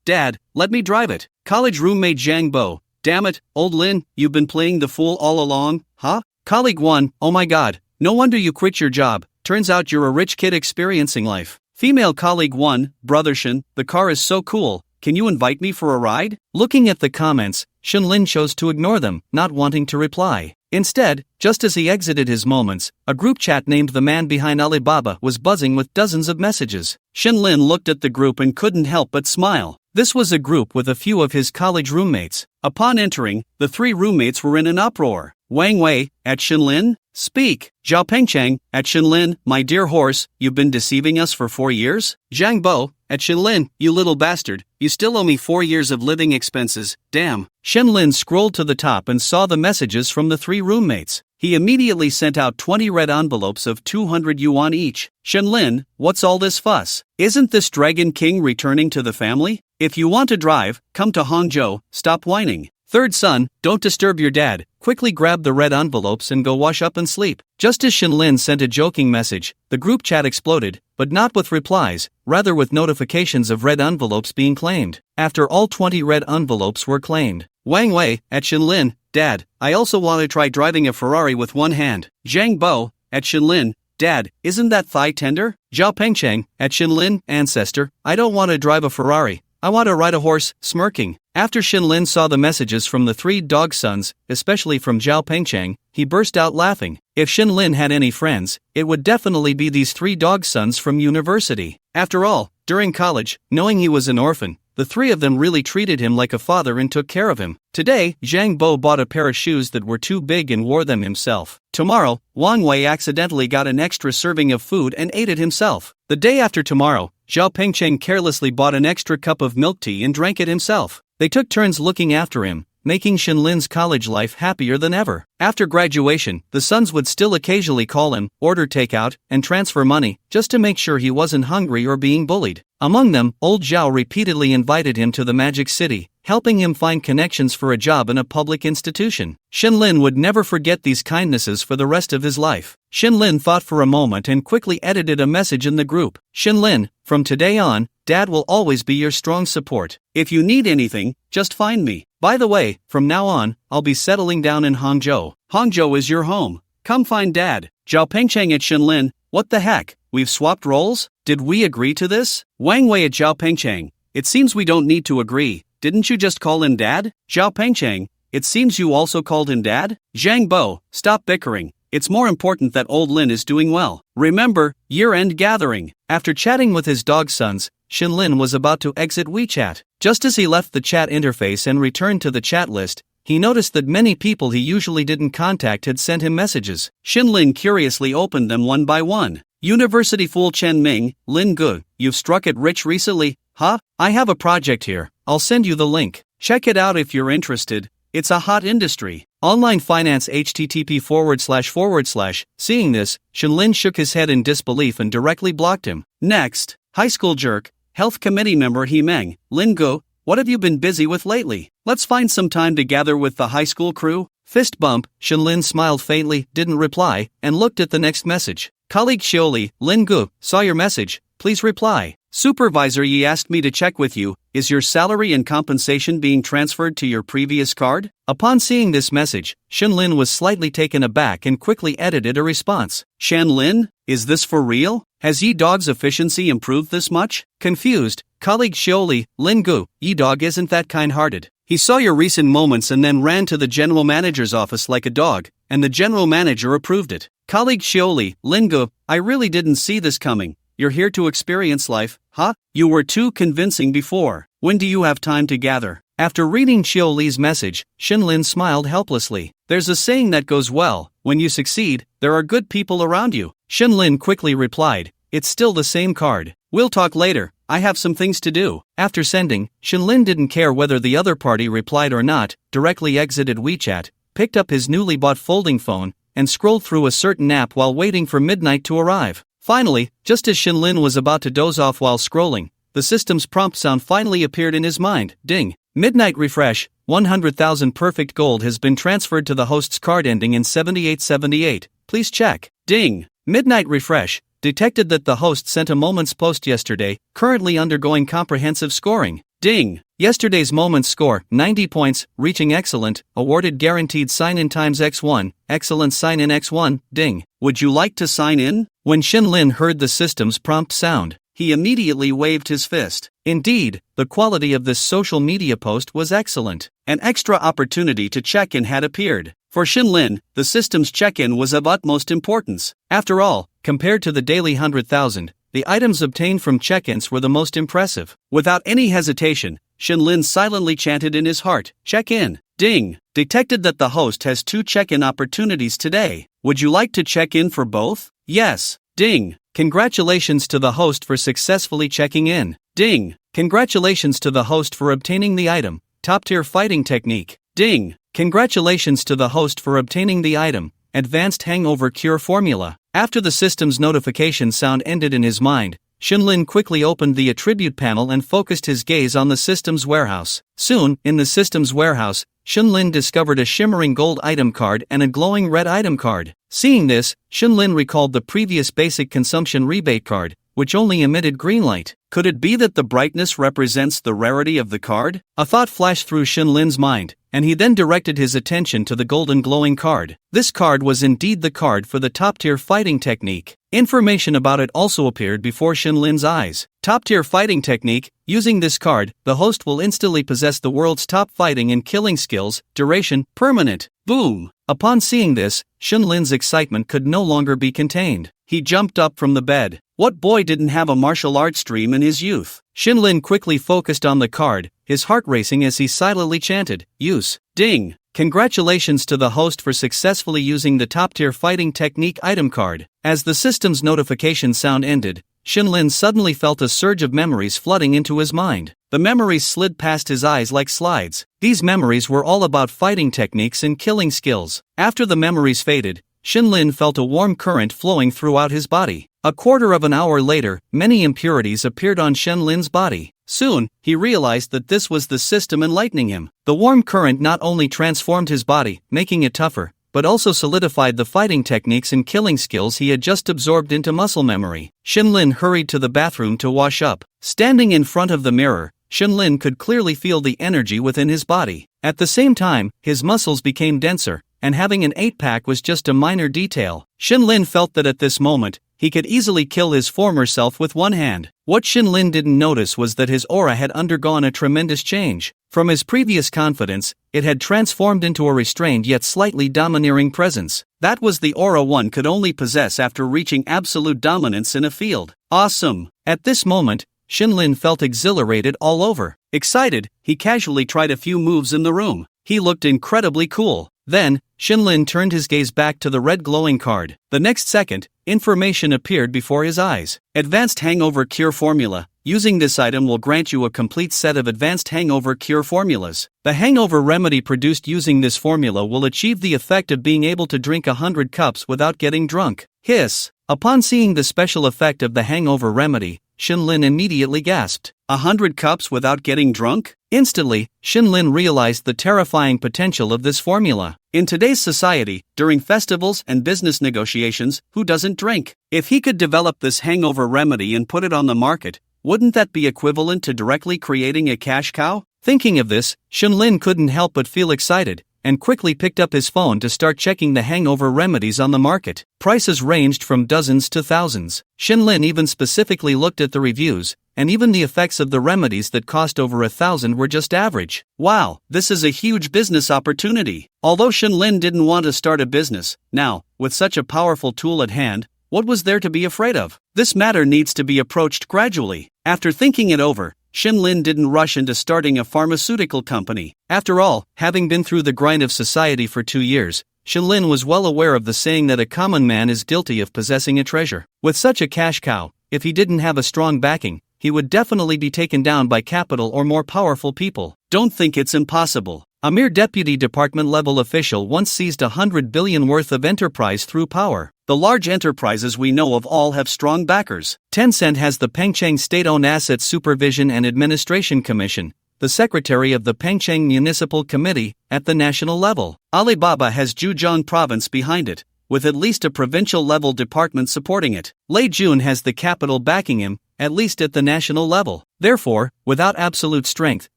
dad, let me drive it. College roommate Zhang Bo, damn it, old Lin, you've been playing the fool all along, huh? Colleague 1, oh my god, no wonder you quit your job, turns out you're a rich kid experiencing life. Female colleague 1, brother Shin, the car is so cool, can you invite me for a ride? Looking at the comments, Shinlin chose to ignore them, not wanting to reply. Instead, just as he exited his moments, a group chat named The Man Behind Alibaba was buzzing with dozens of messages. Shinlin looked at the group and couldn't help but smile. This was a group with a few of his college roommates. Upon entering, the 3 roommates were in an uproar. Wang Wei, at Shinlin? Speak. Zhao Pengcheng, at Shinlin, my dear horse, you've been deceiving us for 4 years? Zhang Bo, at Shinlin, you little bastard, you still owe me 4 years of living expenses, damn. Shinlin scrolled to the top and saw the messages from the 3 roommates. He immediately sent out 20 red envelopes of 200 yuan each. Shinlin, what's all this fuss? Isn't this Dragon King returning to the family? If you want to drive, come to Hangzhou, stop whining. Third son, don't disturb your dad, quickly grab the red envelopes and go wash up and sleep. Just as Shinlin sent a joking message, the group chat exploded, but not with replies, rather with notifications of red envelopes being claimed. After all 20 red envelopes were claimed, Wang Wei, at Shinlin, Dad, I also want to try driving a Ferrari with one hand. Zhang Bo, at Shinlin, Dad, isn't that thigh tender? Zhao Pengcheng, at Shinlin, Ancestor, I don't want to drive a Ferrari, I want to ride a horse, smirking. After Shinlin saw the messages from the 3 dog sons, especially from Zhao Pengcheng, he burst out laughing. If Shinlin had any friends, it would definitely be these 3 dog sons from university. After all, during college, knowing he was an orphan, the 3 of them really treated him like a father and took care of him. Today, Zhang Bo bought a pair of shoes that were too big and wore them himself. Tomorrow, Wang Wei accidentally got an extra serving of food and ate it himself. The day after tomorrow, Zhao Pengcheng carelessly bought an extra cup of milk tea and drank it himself. They took turns looking after him, making Shinlin's college life happier than ever. After graduation, the sons would still occasionally call him, order takeout, and transfer money, just to make sure he wasn't hungry or being bullied. Among them, old Zhao repeatedly invited him to the Magic City, helping him find connections for a job in a public institution. Shenlin would never forget these kindnesses for the rest of his life. Shenlin thought for a moment and quickly edited a message in the group. Shenlin, from today on, Dad will always be your strong support. If you need anything, just find me. By the way, from now on, I'll be settling down in Hangzhou. Hangzhou is your home. Come find Dad. Zhao Pengcheng at Shenlin. What the heck? We've swapped roles? Did we agree to this? Wang Wei at Zhao Pengcheng. It seems we don't need to agree. Didn't you just call him Dad? Zhao Pengcheng. It seems you also called him Dad? Zhang Bo, stop bickering. It's more important that old Lin is doing well. Remember, year-end gathering. After chatting with his dog sons, Shenlin was about to exit WeChat. Just as he left the chat interface and returned to the chat list, he noticed that many people he usually didn't contact had sent him messages. Shenlin curiously opened them one by one. University fool Chen Ming, Lin Gu, you've struck it rich recently, huh? I have a project here. I'll send you the link. Check it out if you're interested. It's a hot industry. Online finance http://. Seeing this, Shenlin shook his head in disbelief and directly blocked him. Next, high school jerk, health committee member He Meng, Lin Gu, what have you been busy with lately? Let's find some time to gather with the high school crew. Fist bump, Shenlin smiled faintly, didn't reply, and looked at the next message. Colleague Xioli, Lin Gu, saw your message, please reply. Supervisor Yi asked me to check with you, is your salary and compensation being transferred to your previous card? Upon seeing this message, Shenlin was slightly taken aback and quickly edited a response. Shenlin, is this for real? Has Yi Dog's efficiency improved this much? Confused, colleague Xioli, Lin Gu, Yi Dog isn't that kind-hearted. He saw your recent moments and then ran to the general manager's office like a dog, and the general manager approved it. Colleague Xioli, Lin Gu, I really didn't see this coming. You're here to experience life, huh? You were too convincing before. When do you have time to gather? After reading Xioli's message, Shenlin smiled helplessly. There's a saying that goes well, when you succeed, there are good people around you. Shenlin quickly replied, it's still the same card. We'll talk later, I have some things to do. After sending, Shenlin didn't care whether the other party replied or not, directly exited WeChat, picked up his newly bought folding phone, and scrolled through a certain app while waiting for midnight to arrive. Finally, just as Shenlin was about to doze off while scrolling, the system's prompt sound finally appeared in his mind. Ding. Midnight refresh, 100,000 perfect gold has been transferred to the host's card ending in 7878. Please check. Ding. Midnight refresh, detected that the host sent a Moments post yesterday, currently undergoing comprehensive scoring. Ding. Yesterday's Moments score, 90 points, reaching excellent, awarded guaranteed sign-in times X1, excellent sign-in X1, ding. Would you like to sign in? When Shenlin heard the system's prompt sound, he immediately waved his fist. Indeed, the quality of this social media post was excellent. An extra opportunity to check in had appeared. For Shenlin, the system's check-in was of utmost importance. After all, compared to the daily 100,000, the items obtained from check-ins were the most impressive. Without any hesitation, Shenlin silently chanted in his heart, check in. Ding. Detected that the host has 2 check-in opportunities today. Would you like to check in for both? Yes. Ding. Congratulations to the host for successfully checking in. Ding. Congratulations to the host for obtaining the item, top-tier fighting technique. Ding. Congratulations to the host for obtaining the item, advanced hangover cure formula. After the system's notification sound ended in his mind, Shenlin quickly opened the attribute panel and focused his gaze on the system's warehouse. Soon, in the system's warehouse, Shenlin discovered a shimmering gold item card and a glowing red item card. Seeing this, Shenlin recalled the previous basic consumption rebate card, which only emitted green light. Could it be that the brightness represents the rarity of the card? A thought flashed through Shenlin's mind, and he then directed his attention to the golden glowing card. This card was indeed the card for the top-tier fighting technique. Information about it also appeared before Shenlin's eyes. Top-tier fighting technique, using this card, the host will instantly possess the world's top fighting and killing skills, duration, permanent. Boom! Upon seeing this, Shenlin's excitement could no longer be contained. He jumped up from the bed. What boy didn't have a martial arts dream in his youth? Shenlin quickly focused on the card, his heart racing as he silently chanted, use. Ding. Congratulations to the host for successfully using the top-tier fighting technique item card. As the system's notification sound ended, Shenlin suddenly felt a surge of memories flooding into his mind. The memories slid past his eyes like slides. These memories were all about fighting techniques and killing skills. After the memories faded, Shenlin felt a warm current flowing throughout his body. A quarter of an hour later, many impurities appeared on Shenlin's body. Soon, he realized that this was the system enlightening him. The warm current not only transformed his body, making it tougher, but also solidified the fighting techniques and killing skills he had just absorbed into muscle memory. Shenlin hurried to the bathroom to wash up. Standing in front of the mirror, Shenlin could clearly feel the energy within his body. At the same time, his muscles became denser, and having an 8-pack was just a minor detail. Shenlin felt that at this moment, he could easily kill his former self with one hand. What Shenlin didn't notice was that his aura had undergone a tremendous change. From his previous confidence, it had transformed into a restrained yet slightly domineering presence. That was the aura one could only possess after reaching absolute dominance in a field. Awesome! At this moment, Shenlin felt exhilarated all over. Excited, he casually tried a few moves in the room. He looked incredibly cool. Then, Shenlin turned his gaze back to the red glowing card. The next second, information appeared before his eyes. Advanced Hangover Cure Formula. Using this item will grant you a complete set of advanced hangover cure formulas. The hangover remedy produced using this formula will achieve the effect of being able to drink 100 cups without getting drunk. Hiss! Upon seeing the special effect of the hangover remedy, Shenlin immediately gasped. 100 cups without getting drunk? Instantly, Shenlin realized the terrifying potential of this formula. In today's society, during festivals and business negotiations, who doesn't drink? If he could develop this hangover remedy and put it on the market, wouldn't that be equivalent to directly creating a cash cow? Thinking of this, Shenlin couldn't help but feel excited, and quickly picked up his phone to start checking the hangover remedies on the market. Prices ranged from dozens to thousands. Shenlin even specifically looked at the reviews, and even the effects of the remedies that cost over 1,000 were just average. Wow, this is a huge business opportunity. Although Shenlin didn't want to start a business, now, with such a powerful tool at hand, what was there to be afraid of? This matter needs to be approached gradually. After thinking it over, Shenlin didn't rush into starting a pharmaceutical company. After all, having been through the grind of society for 2 years, Shenlin was well aware of the saying that a common man is guilty of possessing a treasure. With such a cash cow, if he didn't have a strong backing, he would definitely be taken down by capital or more powerful people. Don't think it's impossible. A mere deputy department-level official once seized 100 billion worth of enterprise through power. The large enterprises we know of all have strong backers. Tencent has the Pengcheng State-Owned Assets Supervision and Administration Commission, the secretary of the Pengcheng Municipal Committee, at the national level. Alibaba has Zhejiang Province behind it, with at least a provincial-level department supporting it. Lei Jun has the capital backing him, at least at the national level. Therefore, without absolute strength,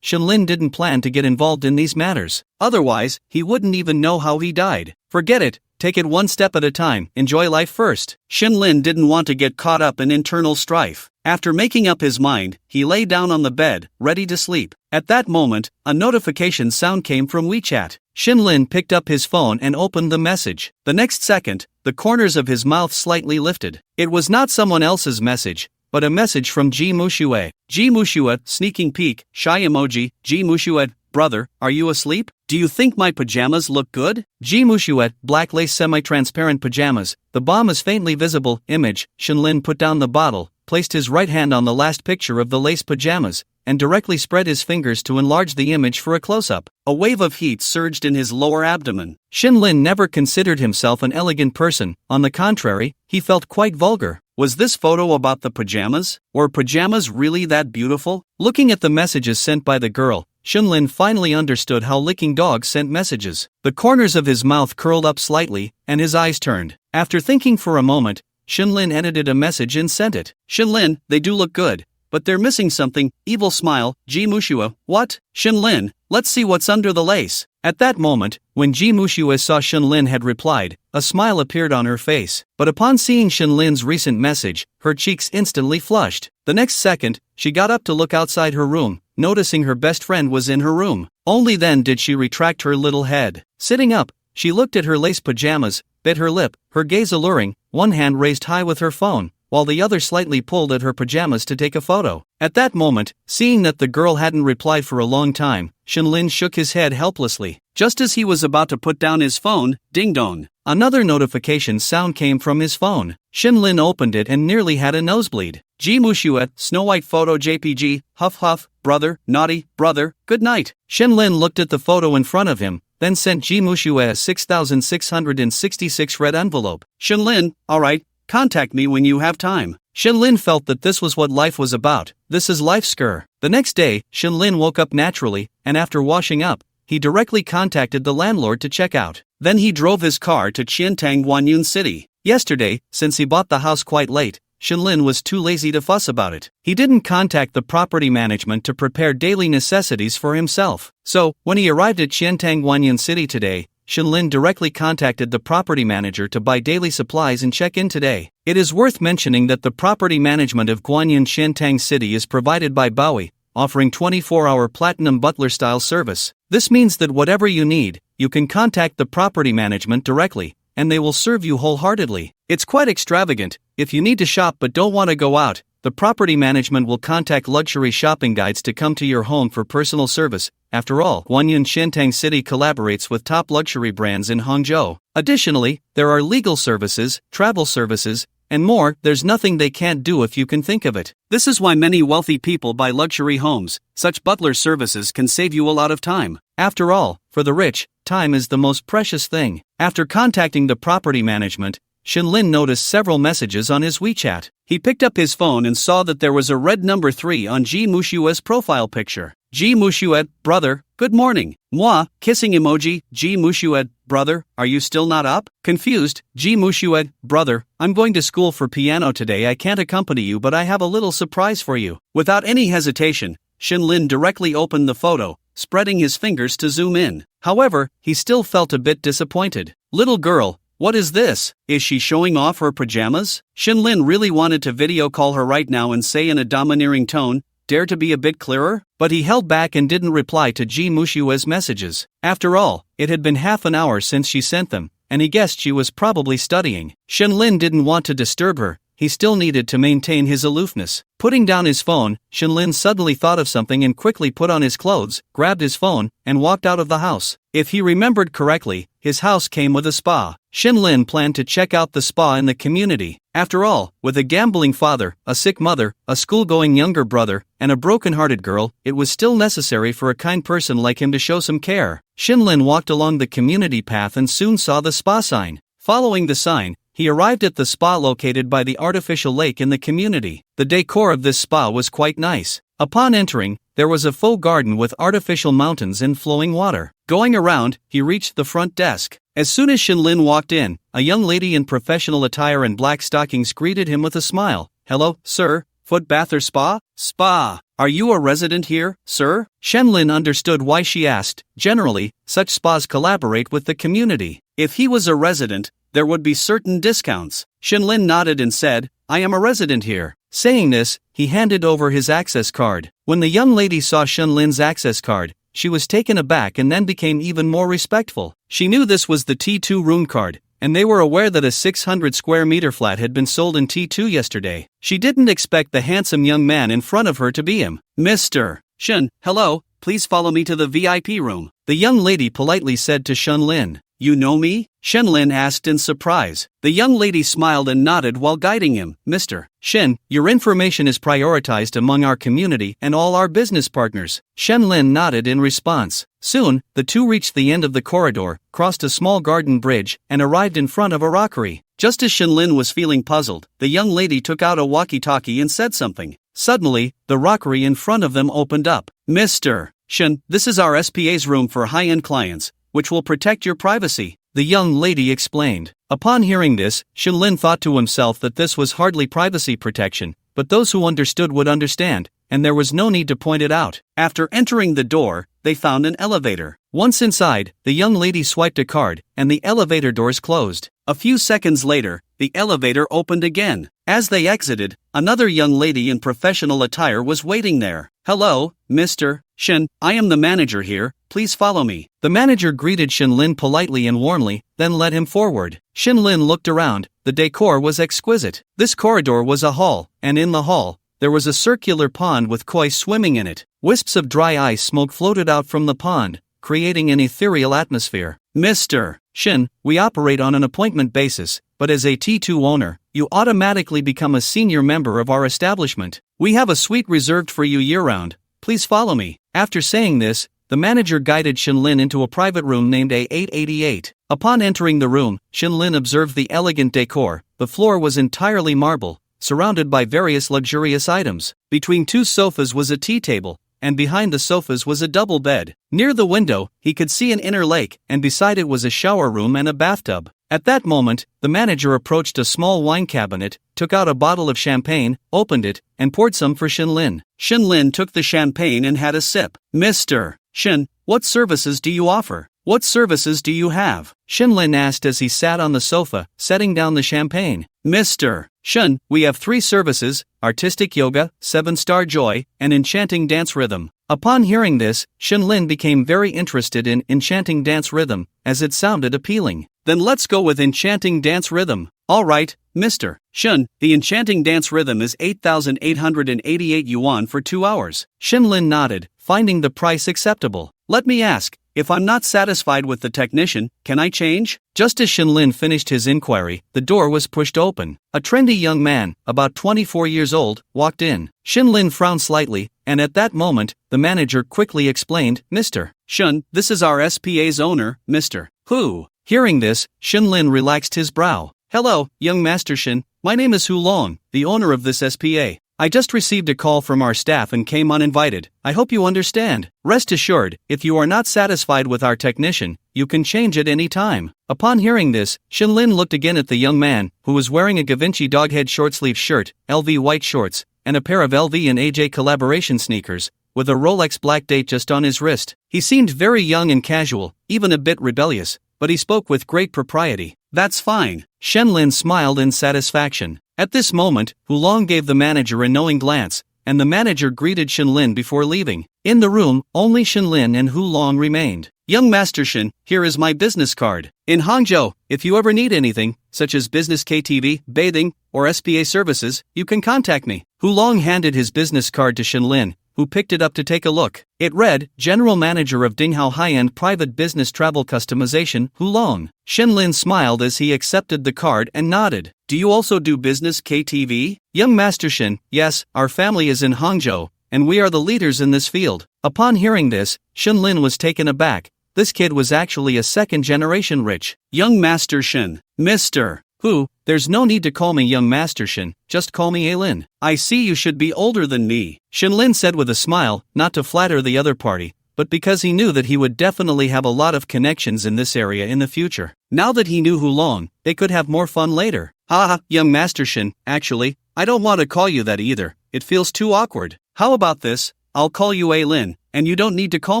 Shenlin didn't plan to get involved in these matters. Otherwise, he wouldn't even know how he died. Forget it, take it one step at a time, enjoy life first. Shenlin didn't want to get caught up in internal strife. After making up his mind, he lay down on the bed, ready to sleep. At that moment, a notification sound came from WeChat. Shenlin picked up his phone and opened the message. The next second, the corners of his mouth slightly lifted. It was not someone else's message, but a message from Ji Mushue. Ji Mushue, sneaking peek, shy emoji. Ji Mushue, brother, are you asleep? Do you think my pajamas look good? Ji Mushue, black lace semi-transparent pajamas. The bomb is faintly visible. Image. Shenlin put down the bottle, placed his right hand on the last picture of the lace pajamas, and directly spread his fingers to enlarge the image for a close-up. A wave of heat surged in his lower abdomen. Shenlin never considered himself an elegant person. On the contrary, he felt quite vulgar. Was this photo about the pajamas? Were pajamas really that beautiful? Looking at the messages sent by the girl, Shenlin finally understood how licking dogs sent messages. The corners of his mouth curled up slightly, and his eyes turned. After thinking for a moment, Shenlin edited a message and sent it. Shenlin, they do look good, but they're missing something. Evil smile. Ji Mushue. What? Shenlin, let's see what's under the lace. At that moment, when Ji Mushue saw Shenlin had replied, a smile appeared on her face. But upon seeing Shenlin's recent message, her cheeks instantly flushed. The next second, she got up to look outside her room, noticing her best friend was in her room. Only then did she retract her little head. Sitting up, she looked at her lace pajamas, bit her lip, her gaze alluring, one hand raised high with her phone, while the other slightly pulled at her pajamas to take a photo. At that moment, seeing that the girl hadn't replied for a long time, Shenlin shook his head helplessly. Just as he was about to put down his phone, ding-dong, another notification sound came from his phone. Shenlin opened it and nearly had a nosebleed. Ji Mushue, Snow White photo JPG, huff huff, brother, naughty, brother, good night. Shenlin looked at the photo in front of him, then sent Ji Mushue a 6,666 red envelope. Shenlin, alright, Contact me when you have time. Shenlin felt that this was what life was about. This is life skr. The next day, Shenlin woke up naturally, and after washing up, he directly contacted the landlord to check out. Then he drove his car to Qiantang Guanyun City. Yesterday, since he bought the house quite late, Shenlin was too lazy to fuss about it. He didn't contact the property management to prepare daily necessities for himself. So, when he arrived at Qiantang Guanyun City today, Shenlin directly contacted the property manager to buy daily supplies and check in today. It is worth mentioning that the property management of Guanyun Qiantang City is provided by Bowie, offering 24-hour platinum butler-style service. This means that whatever you need, you can contact the property management directly, and they will serve you wholeheartedly. It's quite extravagant. If you need to shop but don't want to go out, the property management will contact luxury shopping guides to come to your home for personal service. After all, Guanyun Qiantang City collaborates with top luxury brands in Hangzhou. Additionally, there are legal services, travel services, and more. There's nothing they can't do if you can think of it. This is why many wealthy people buy luxury homes. Such butler services can save you a lot of time. After all, for the rich, time is the most precious thing. After contacting the property management, Shenlin noticed several messages on his WeChat. He picked up his phone and saw that there was a red number 3 on Ji Mushue's profile picture. Ji Mushue, brother, good morning. Moi, kissing emoji. Ji Mushue, brother, are you still not up? Confused, Ji Mushue, brother, I'm going to school for piano today. I can't accompany you, but I have a little surprise for you. Without any hesitation, Shenlin directly opened the photo, spreading his fingers to zoom in. However, he still felt a bit disappointed. Little girl, what is this? Is she showing off her pajamas? Shenlin really wanted to video call her right now and say in a domineering tone, dare to be a bit clearer? But he held back and didn't reply to Ji Mushue's messages. After all, it had been half an hour since she sent them, and he guessed she was probably studying. Shenlin didn't want to disturb her. He still needed to maintain his aloofness. Putting down his phone, Shenlin suddenly thought of something and quickly put on his clothes, grabbed his phone, and walked out of the house. If he remembered correctly, his house came with a spa. Shenlin planned to check out the spa in the community. After all, with a gambling father, a sick mother, a school-going younger brother, and a broken-hearted girl, it was still necessary for a kind person like him to show some care. Shenlin walked along the community path and soon saw the spa sign. Following the sign, he arrived at the spa located by the artificial lake in the community. The decor of this spa was quite nice. Upon entering, there was a faux garden with artificial mountains and flowing water. Going around, he reached the front desk. As soon as Shenlin walked in, a young lady in professional attire and black stockings greeted him with a smile. Hello, sir, foot bath or spa? Spa. Are you a resident here, sir? Shenlin understood why she asked. Generally, such spas collaborate with the community. If he was a resident, there would be certain discounts. Shenlin nodded and said, I am a resident here. Saying this, he handed over his access card. When the young lady saw Shenlin's access card, she was taken aback and then became even more respectful. She knew this was the T2 room card, and they were aware that a 600 square meter flat had been sold in T2 yesterday. She didn't expect the handsome young man in front of her to be him. Mr. Shen, hello, please follow me to the VIP room. The young lady politely said to Shenlin. You know me? Shenlin asked in surprise. The young lady smiled and nodded while guiding him. Mr. Shen, your information is prioritized among our community and all our business partners. Shenlin nodded in response. Soon, the two reached the end of the corridor, crossed a small garden bridge, and arrived in front of a rockery. Just as Shenlin was feeling puzzled, the young lady took out a walkie-talkie and said something. Suddenly, the rockery in front of them opened up. Mr. Shen, this is our SPA's room for high-end clients, which will protect your privacy, the young lady explained. Upon hearing this, Shenlin thought to himself that this was hardly privacy protection, but those who understood would understand, and there was no need to point it out. After entering the door, they found an elevator. Once inside, the young lady swiped a card, and the elevator doors closed. A few seconds later, the elevator opened again. As they exited, another young lady in professional attire was waiting there. Hello, Mr. Shen, I am the manager here, please follow me. The manager greeted Shenlin politely and warmly, then led him forward. Shenlin looked around. The decor was exquisite. This corridor was a hall, and in the hall, there was a circular pond with koi swimming in it. Wisps of dry ice smoke floated out from the pond, creating an ethereal atmosphere. Mr. Shen, we operate on an appointment basis, but as a T2 owner, you automatically become a senior member of our establishment. We have a suite reserved for you year-round. Please follow me. After saying this, the manager guided Shenlin into a private room named A888. Upon entering the room, Shenlin observed the elegant decor, the floor was entirely marble, surrounded by various luxurious items. Between two sofas was a tea table, and behind the sofas was a double bed. Near the window, he could see an inner lake, and beside it was a shower room and a bathtub. At that moment, the manager approached a small wine cabinet, took out a bottle of champagne, opened it, and poured some for Shinlin. Shinlin took the champagne and had a sip. "Mr. Shin, what services do you offer? What services do you have?" Shinlin asked as he sat on the sofa, setting down the champagne. "Mr. Shin, we have 3 services: artistic yoga, 7-star joy, and enchanting dance rhythm." Upon hearing this, Shinlin became very interested in enchanting dance rhythm, as it sounded appealing. "Then let's go with enchanting dance rhythm." "All right, Mr. Shin, the enchanting dance rhythm is 8,888 yuan for 2 hours. Shinlin nodded, finding the price acceptable. "Let me ask, if I'm not satisfied with the technician, can I change?" Just as Shinlin finished his inquiry, the door was pushed open. A trendy young man, about 24 years old, walked in. Shinlin frowned slightly, and at that moment, the manager quickly explained, "Mr. Shin, this is our SPA's owner, Mr. Hu." Hearing this, Shinlin relaxed his brow. "Hello, young Master Shin, my name is Hu Long, the owner of this SPA. I just received a call from our staff and came uninvited. I hope you understand. Rest assured, if you are not satisfied with our technician, you can change at any time." Upon hearing this, Shinlin looked again at the young man, who was wearing a Givenchy doghead short-sleeve shirt, LV white shorts, and a pair of LV and AJ collaboration sneakers, with a Rolex black date just on his wrist. He seemed very young and casual, even a bit rebellious, but he spoke with great propriety. "That's fine." Shinlin smiled in satisfaction. At this moment, Hulong gave the manager a knowing glance, and the manager greeted Shinlin before leaving. In the room, only Shinlin and Hulong remained. "Young Master Shin, here is my business card. In Hangzhou, if you ever need anything, such as business KTV, bathing, or SPA services, you can contact me." Hulong handed his business card to Shinlin, who picked it up to take a look. It read, "General Manager of Dinghao High-End Private Business Travel Customization, Hulong." Shinlin smiled as he accepted the card and nodded. "Do you also do business KTV?" "Young Master Shin, yes, our family is in Hangzhou, and we are the leaders in this field." Upon hearing this, Shinlin was taken aback. This kid was actually a second-generation rich. "Young Master Shin, Mr. Hu, there's no need to call me Young Master Shin, just call me Ailin. I see you should be older than me," Shinlin said with a smile, not to flatter the other party, but because he knew that he would definitely have a lot of connections in this area in the future. Now that he knew Hulong, they could have more fun later. "Haha, Young Master Shin, actually, I don't want to call you that either, it feels too awkward. How about this, I'll call you Ailin, and you don't need to call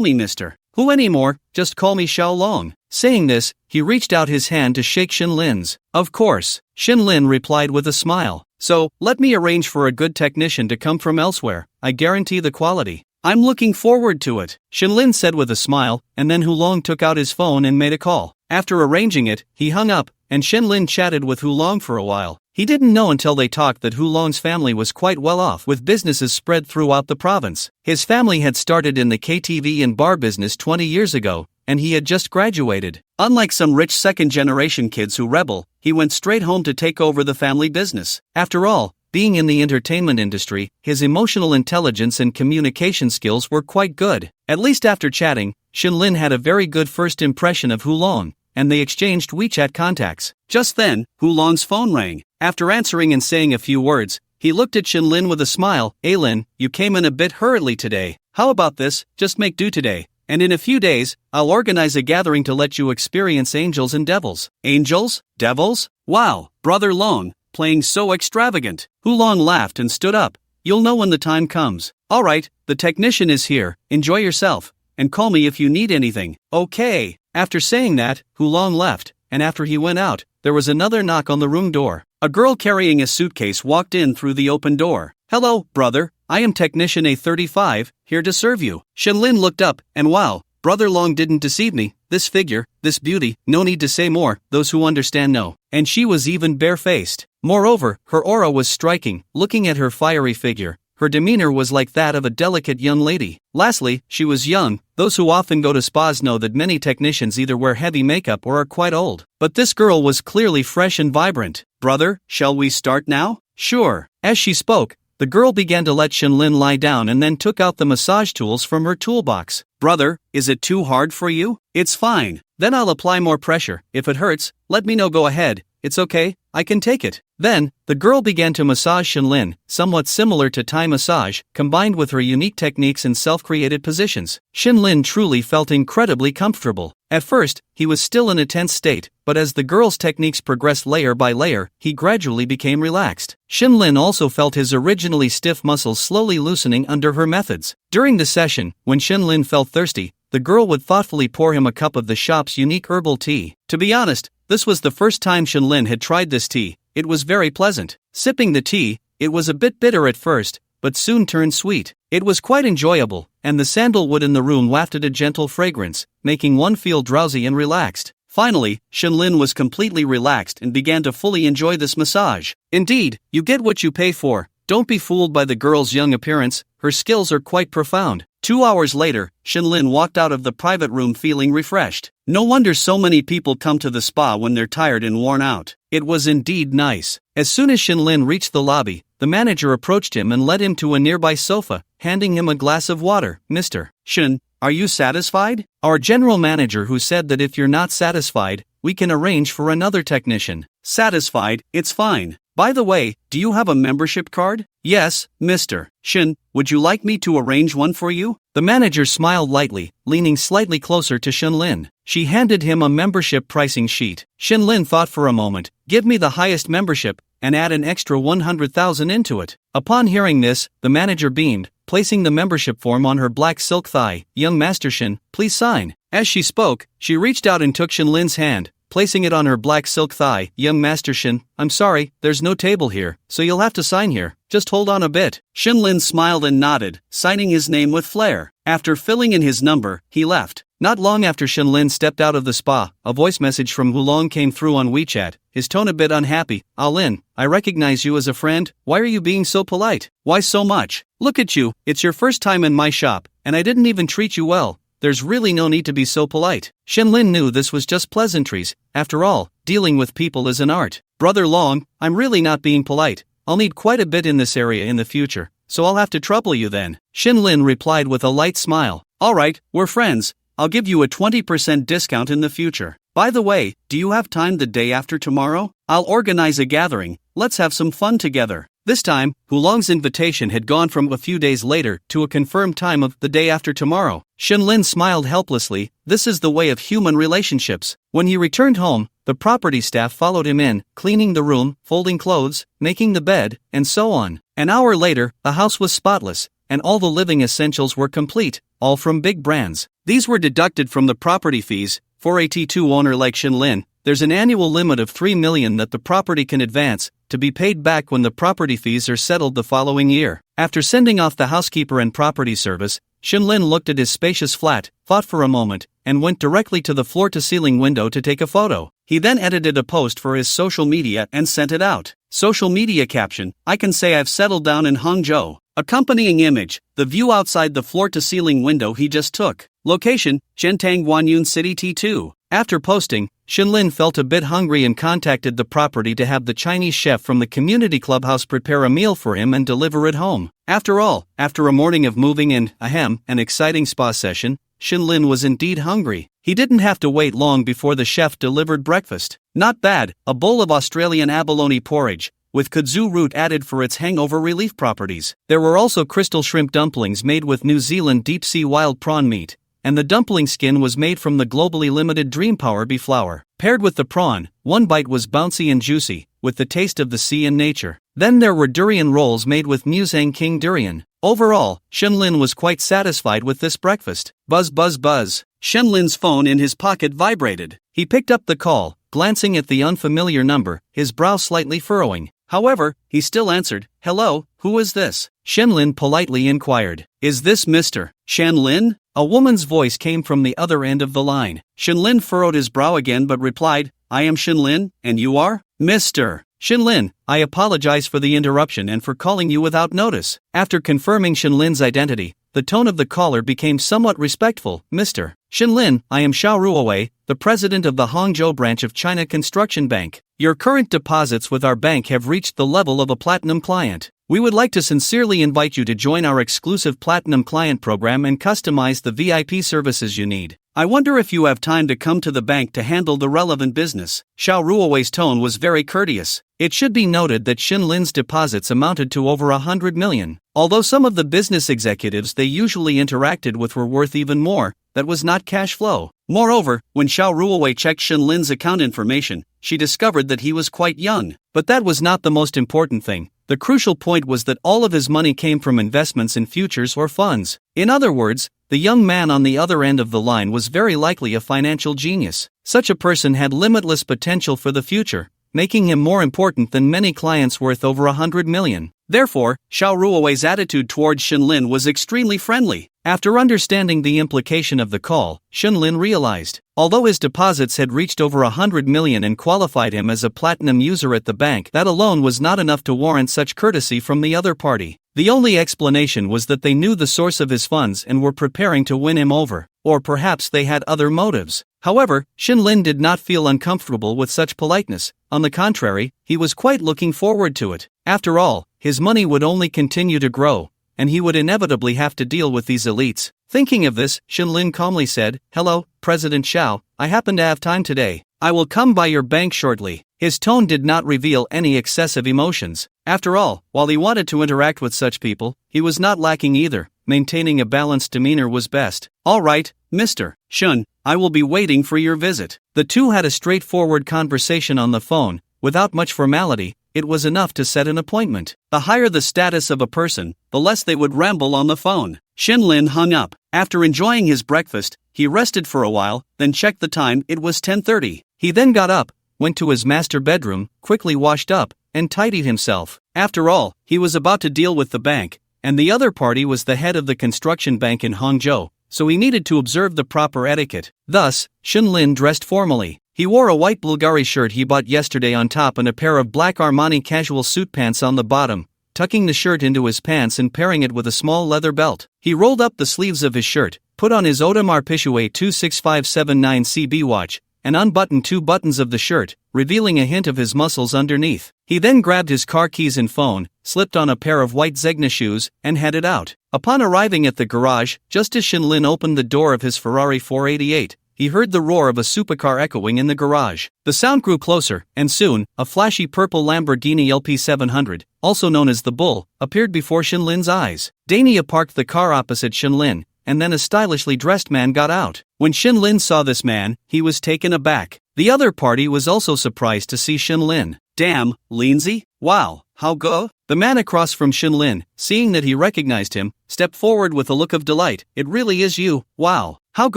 me Mr. Hu anymore, just call me Xiaolong." Saying this, he reached out his hand to shake Shinlin's. "Of course," Shinlin replied with a smile. "So, let me arrange for a good technician to come from elsewhere, I guarantee the quality." "I'm looking forward to it," Shinlin said with a smile, and then Hulong took out his phone and made a call. After arranging it, he hung up, and Shinlin chatted with Hulong for a while. He didn't know until they talked that Hulong's family was quite well off with businesses spread throughout the province. His family had started in the KTV and bar business 20 years ago, and he had just graduated. Unlike some rich second-generation kids who rebel, he went straight home to take over the family business. After all, being in the entertainment industry, his emotional intelligence and communication skills were quite good. At least after chatting, Shinlin had a very good first impression of Hulong, and they exchanged WeChat contacts. Just then, Hulong's phone rang. After answering and saying a few words, he looked at Shinlin with a smile. "Ailin, you came in a bit hurriedly today. How about this, just make do today, and in a few days, I'll organize a gathering to let you experience angels and devils." "Angels? Devils? Wow, Brother Long, playing so extravagant." Hulong laughed and stood up. "You'll know when the time comes. All right, the technician is here, enjoy yourself, and call me if you need anything." "Okay." After saying that, Hulong left, and after he went out, there was another knock on the room door. A girl carrying a suitcase walked in through the open door. "Hello, brother, I am Technician A35, here to serve you." Shinlin looked up, and wow, Brother Long didn't deceive me. This figure, this beauty, no need to say more, those who understand know. And she was even barefaced. Moreover, her aura was striking. Looking at her fiery figure, her demeanor was like that of a delicate young lady. Lastly, she was young. Those who often go to spas know that many technicians either wear heavy makeup or are quite old. But this girl was clearly fresh and vibrant. "Brother, shall we start now?" "Sure." As she spoke, the girl began to let Shinlin lie down and then took out the massage tools from her toolbox. "Brother, is it too hard for you?" "It's fine. Then I'll apply more pressure. If it hurts, let me know. Go ahead. it's okay, I can take it. Then, the girl began to massage Shinlin, somewhat similar to Thai massage, combined with her unique techniques and self-created positions. Shinlin truly felt incredibly comfortable. At first, he was still in a tense state, but as the girl's techniques progressed layer by layer, he gradually became relaxed. Shinlin also felt his originally stiff muscles slowly loosening under her methods. During the session, when Shinlin felt thirsty, the girl would thoughtfully pour him a cup of the shop's unique herbal tea. To be honest, this was the first time Shinlin had tried this tea. It was very pleasant. Sipping the tea, it was a bit bitter at first, but soon turned sweet. It was quite enjoyable, and the sandalwood in the room wafted a gentle fragrance, making one feel drowsy and relaxed. Finally, Shinlin was completely relaxed and began to fully enjoy this massage. Indeed, you get what you pay for. Don't be fooled by the girl's young appearance, her skills are quite profound. 2 hours later, Shinlin walked out of the private room feeling refreshed. No wonder so many people come to the spa when they're tired and worn out. It was indeed nice. As soon as Shinlin reached the lobby, the manager approached him and led him to a nearby sofa, handing him a glass of water. Mr. Shin, are you satisfied? Our general manager who said that if you're not satisfied, we can arrange for another technician. Satisfied, it's fine. By the way, do you have a membership card? Yes, Mr. Shin, would you like me to arrange one for you? The manager smiled lightly, leaning slightly closer to Shinlin. She handed him a membership pricing sheet. Shinlin thought for a moment. Give me the highest membership, and add an extra 100,000 into it. Upon hearing this, the manager beamed, placing the membership form on her black silk thigh. Young Master Shin, please sign. As she spoke, she reached out and took Shinlin's hand, placing it on her black silk thigh. Young Master Shin, I'm sorry, there's no table here, so you'll have to sign here. Just hold on a bit. Shinlin smiled and nodded, signing his name with flair. After filling in his number, he left. Not long after Shinlin stepped out of the spa, a voice message from Hulong came through on WeChat, his tone a bit unhappy. Lin, I recognize you as a friend, why are you being so polite? Why so much? Look at you, it's your first time in my shop, and I didn't even treat you well. There's really no need to be so polite. Shinlin knew this was just pleasantries. After all, dealing with people is an art. Brother Long, I'm really not being polite. I'll need quite a bit in this area in the future, so I'll have to trouble you then. Shinlin replied with a light smile. Alright, we're friends. I'll give you a 20% discount in the future. By the way, do you have time the day after tomorrow? I'll organize a gathering. Let's have some fun together. This time, Hulong's invitation had gone from a few days later to a confirmed time of the day after tomorrow. Shinlin smiled helplessly. This is the way of human relationships. When he returned home, the property staff followed him in, cleaning the room, folding clothes, making the bed, and so on. An hour later, the house was spotless, and all the living essentials were complete, all from big brands. These were deducted from the property fees. For a T2 owner like Shinlin, there's an annual limit of 3 million that the property can advance, to be paid back when the property fees are settled the following year. After sending off the housekeeper and property service, Shinlin looked at his spacious flat, thought for a moment, and went directly to the floor-to-ceiling window to take a photo. He then edited a post for his social media and sent it out. Social media caption, I can say I've settled down in Hangzhou. Accompanying image, the view outside the floor-to-ceiling window he just took. Location, Zhentang Guanyun City T2. After posting, Shinlin felt a bit hungry and contacted the property to have the Chinese chef from the community clubhouse prepare a meal for him and deliver it home. After all, after a morning of moving and, an exciting spa session, Shinlin was indeed hungry. He didn't have to wait long before the chef delivered breakfast. Not bad, a bowl of Australian abalone porridge, with kudzu root added for its hangover relief properties. There were also crystal shrimp dumplings made with New Zealand deep-sea wild prawn meat, and the dumpling skin was made from the globally limited Dream Power bee flour. Paired with the prawn, one bite was bouncy and juicy, with the taste of the sea and nature. Then there were durian rolls made with Muzang King durian. Overall, Shinlin was quite satisfied with this breakfast. Buzz buzz buzz. Shinlin's phone in his pocket vibrated. He picked up the call, glancing at the unfamiliar number, his brow slightly furrowing. However, he still answered, Hello, who is this? Shinlin politely inquired. Is this Mr. Shinlin? A woman's voice came from the other end of the line. Shinlin furrowed his brow again but replied, I am Shinlin, and you are? Mr. Shinlin, I apologize for the interruption and for calling you without notice. After confirming Shinlin's identity, the tone of the caller became somewhat respectful. Mr. Shinlin, I am Xiao Ruowei, the president of the Hangzhou branch of China Construction Bank. Your current deposits with our bank have reached the level of a platinum client. We would like to sincerely invite you to join our exclusive platinum client program and customize the VIP services you need. I wonder if you have time to come to the bank to handle the relevant business. Xiao Ruowei's tone was very courteous. It should be noted that Xin Lin's deposits amounted to over 100 million. Although some of the business executives they usually interacted with were worth even more, that was not cash flow. Moreover, when Xiao Ruowei checked Xin Lin's account information, she discovered that he was quite young. But that was not the most important thing. The crucial point was that all of his money came from investments in futures or funds. In other words, the young man on the other end of the line was very likely a financial genius. Such a person had limitless potential for the future, making him more important than many clients worth over 100 million. Therefore, Xiao Ruowei's attitude towards Xin Lin was extremely friendly. After understanding the implication of the call, Xin Lin realized, although his deposits had reached over 100 million and qualified him as a platinum user at the bank, that alone was not enough to warrant such courtesy from the other party. The only explanation was that they knew the source of his funds and were preparing to win him over, or perhaps they had other motives. However, Xin Lin did not feel uncomfortable with such politeness. On the contrary, he was quite looking forward to it. After all, his money would only continue to grow, and he would inevitably have to deal with these elites. Thinking of this, Xin Lin calmly said, "Hello, President Xiao, I happen to have time today. I will come by your bank shortly." His tone did not reveal any excessive emotions. After all, while he wanted to interact with such people, he was not lacking either. Maintaining a balanced demeanor was best. "All right, Mr. Shun, I will be waiting for your visit." The two had a straightforward conversation on the phone. Without much formality, it was enough to set an appointment. The higher the status of a person, the less they would ramble on the phone. Xin Lin hung up. After enjoying his breakfast, he rested for a while, then checked the time. It was 10:30. He then got up, went to his master bedroom, quickly washed up, and tidied himself. After all, he was about to deal with the bank, and the other party was the head of the construction bank in Hangzhou, so he needed to observe the proper etiquette. Thus, Xin Lin dressed formally. He wore a white Bulgari shirt he bought yesterday on top and a pair of black Armani casual suit pants on the bottom, tucking the shirt into his pants and pairing it with a small leather belt. He rolled up the sleeves of his shirt, put on his Audemars Piguet 26579 CB watch, and unbuttoned 2 buttons of the shirt, revealing a hint of his muscles underneath. He then grabbed his car keys and phone, slipped on a pair of white Zegna shoes, and headed out. Upon arriving at the garage, just as Xin Lin opened the door of his Ferrari 488, he heard the roar of a supercar echoing in the garage. The sound grew closer, and soon, a flashy purple Lamborghini LP700, also known as the Bull, appeared before Xin Lin's eyes. Dania parked the car opposite Xin Lin, and then a stylishly dressed man got out. When Xin Lin saw this man, he was taken aback. The other party was also surprised to see Xin Lin. "Damn, Lindsay? Wow, how go?" The man across from Xin Lin, seeing that he recognized him, stepped forward with a look of delight. "It really is you, wow." Hao Ge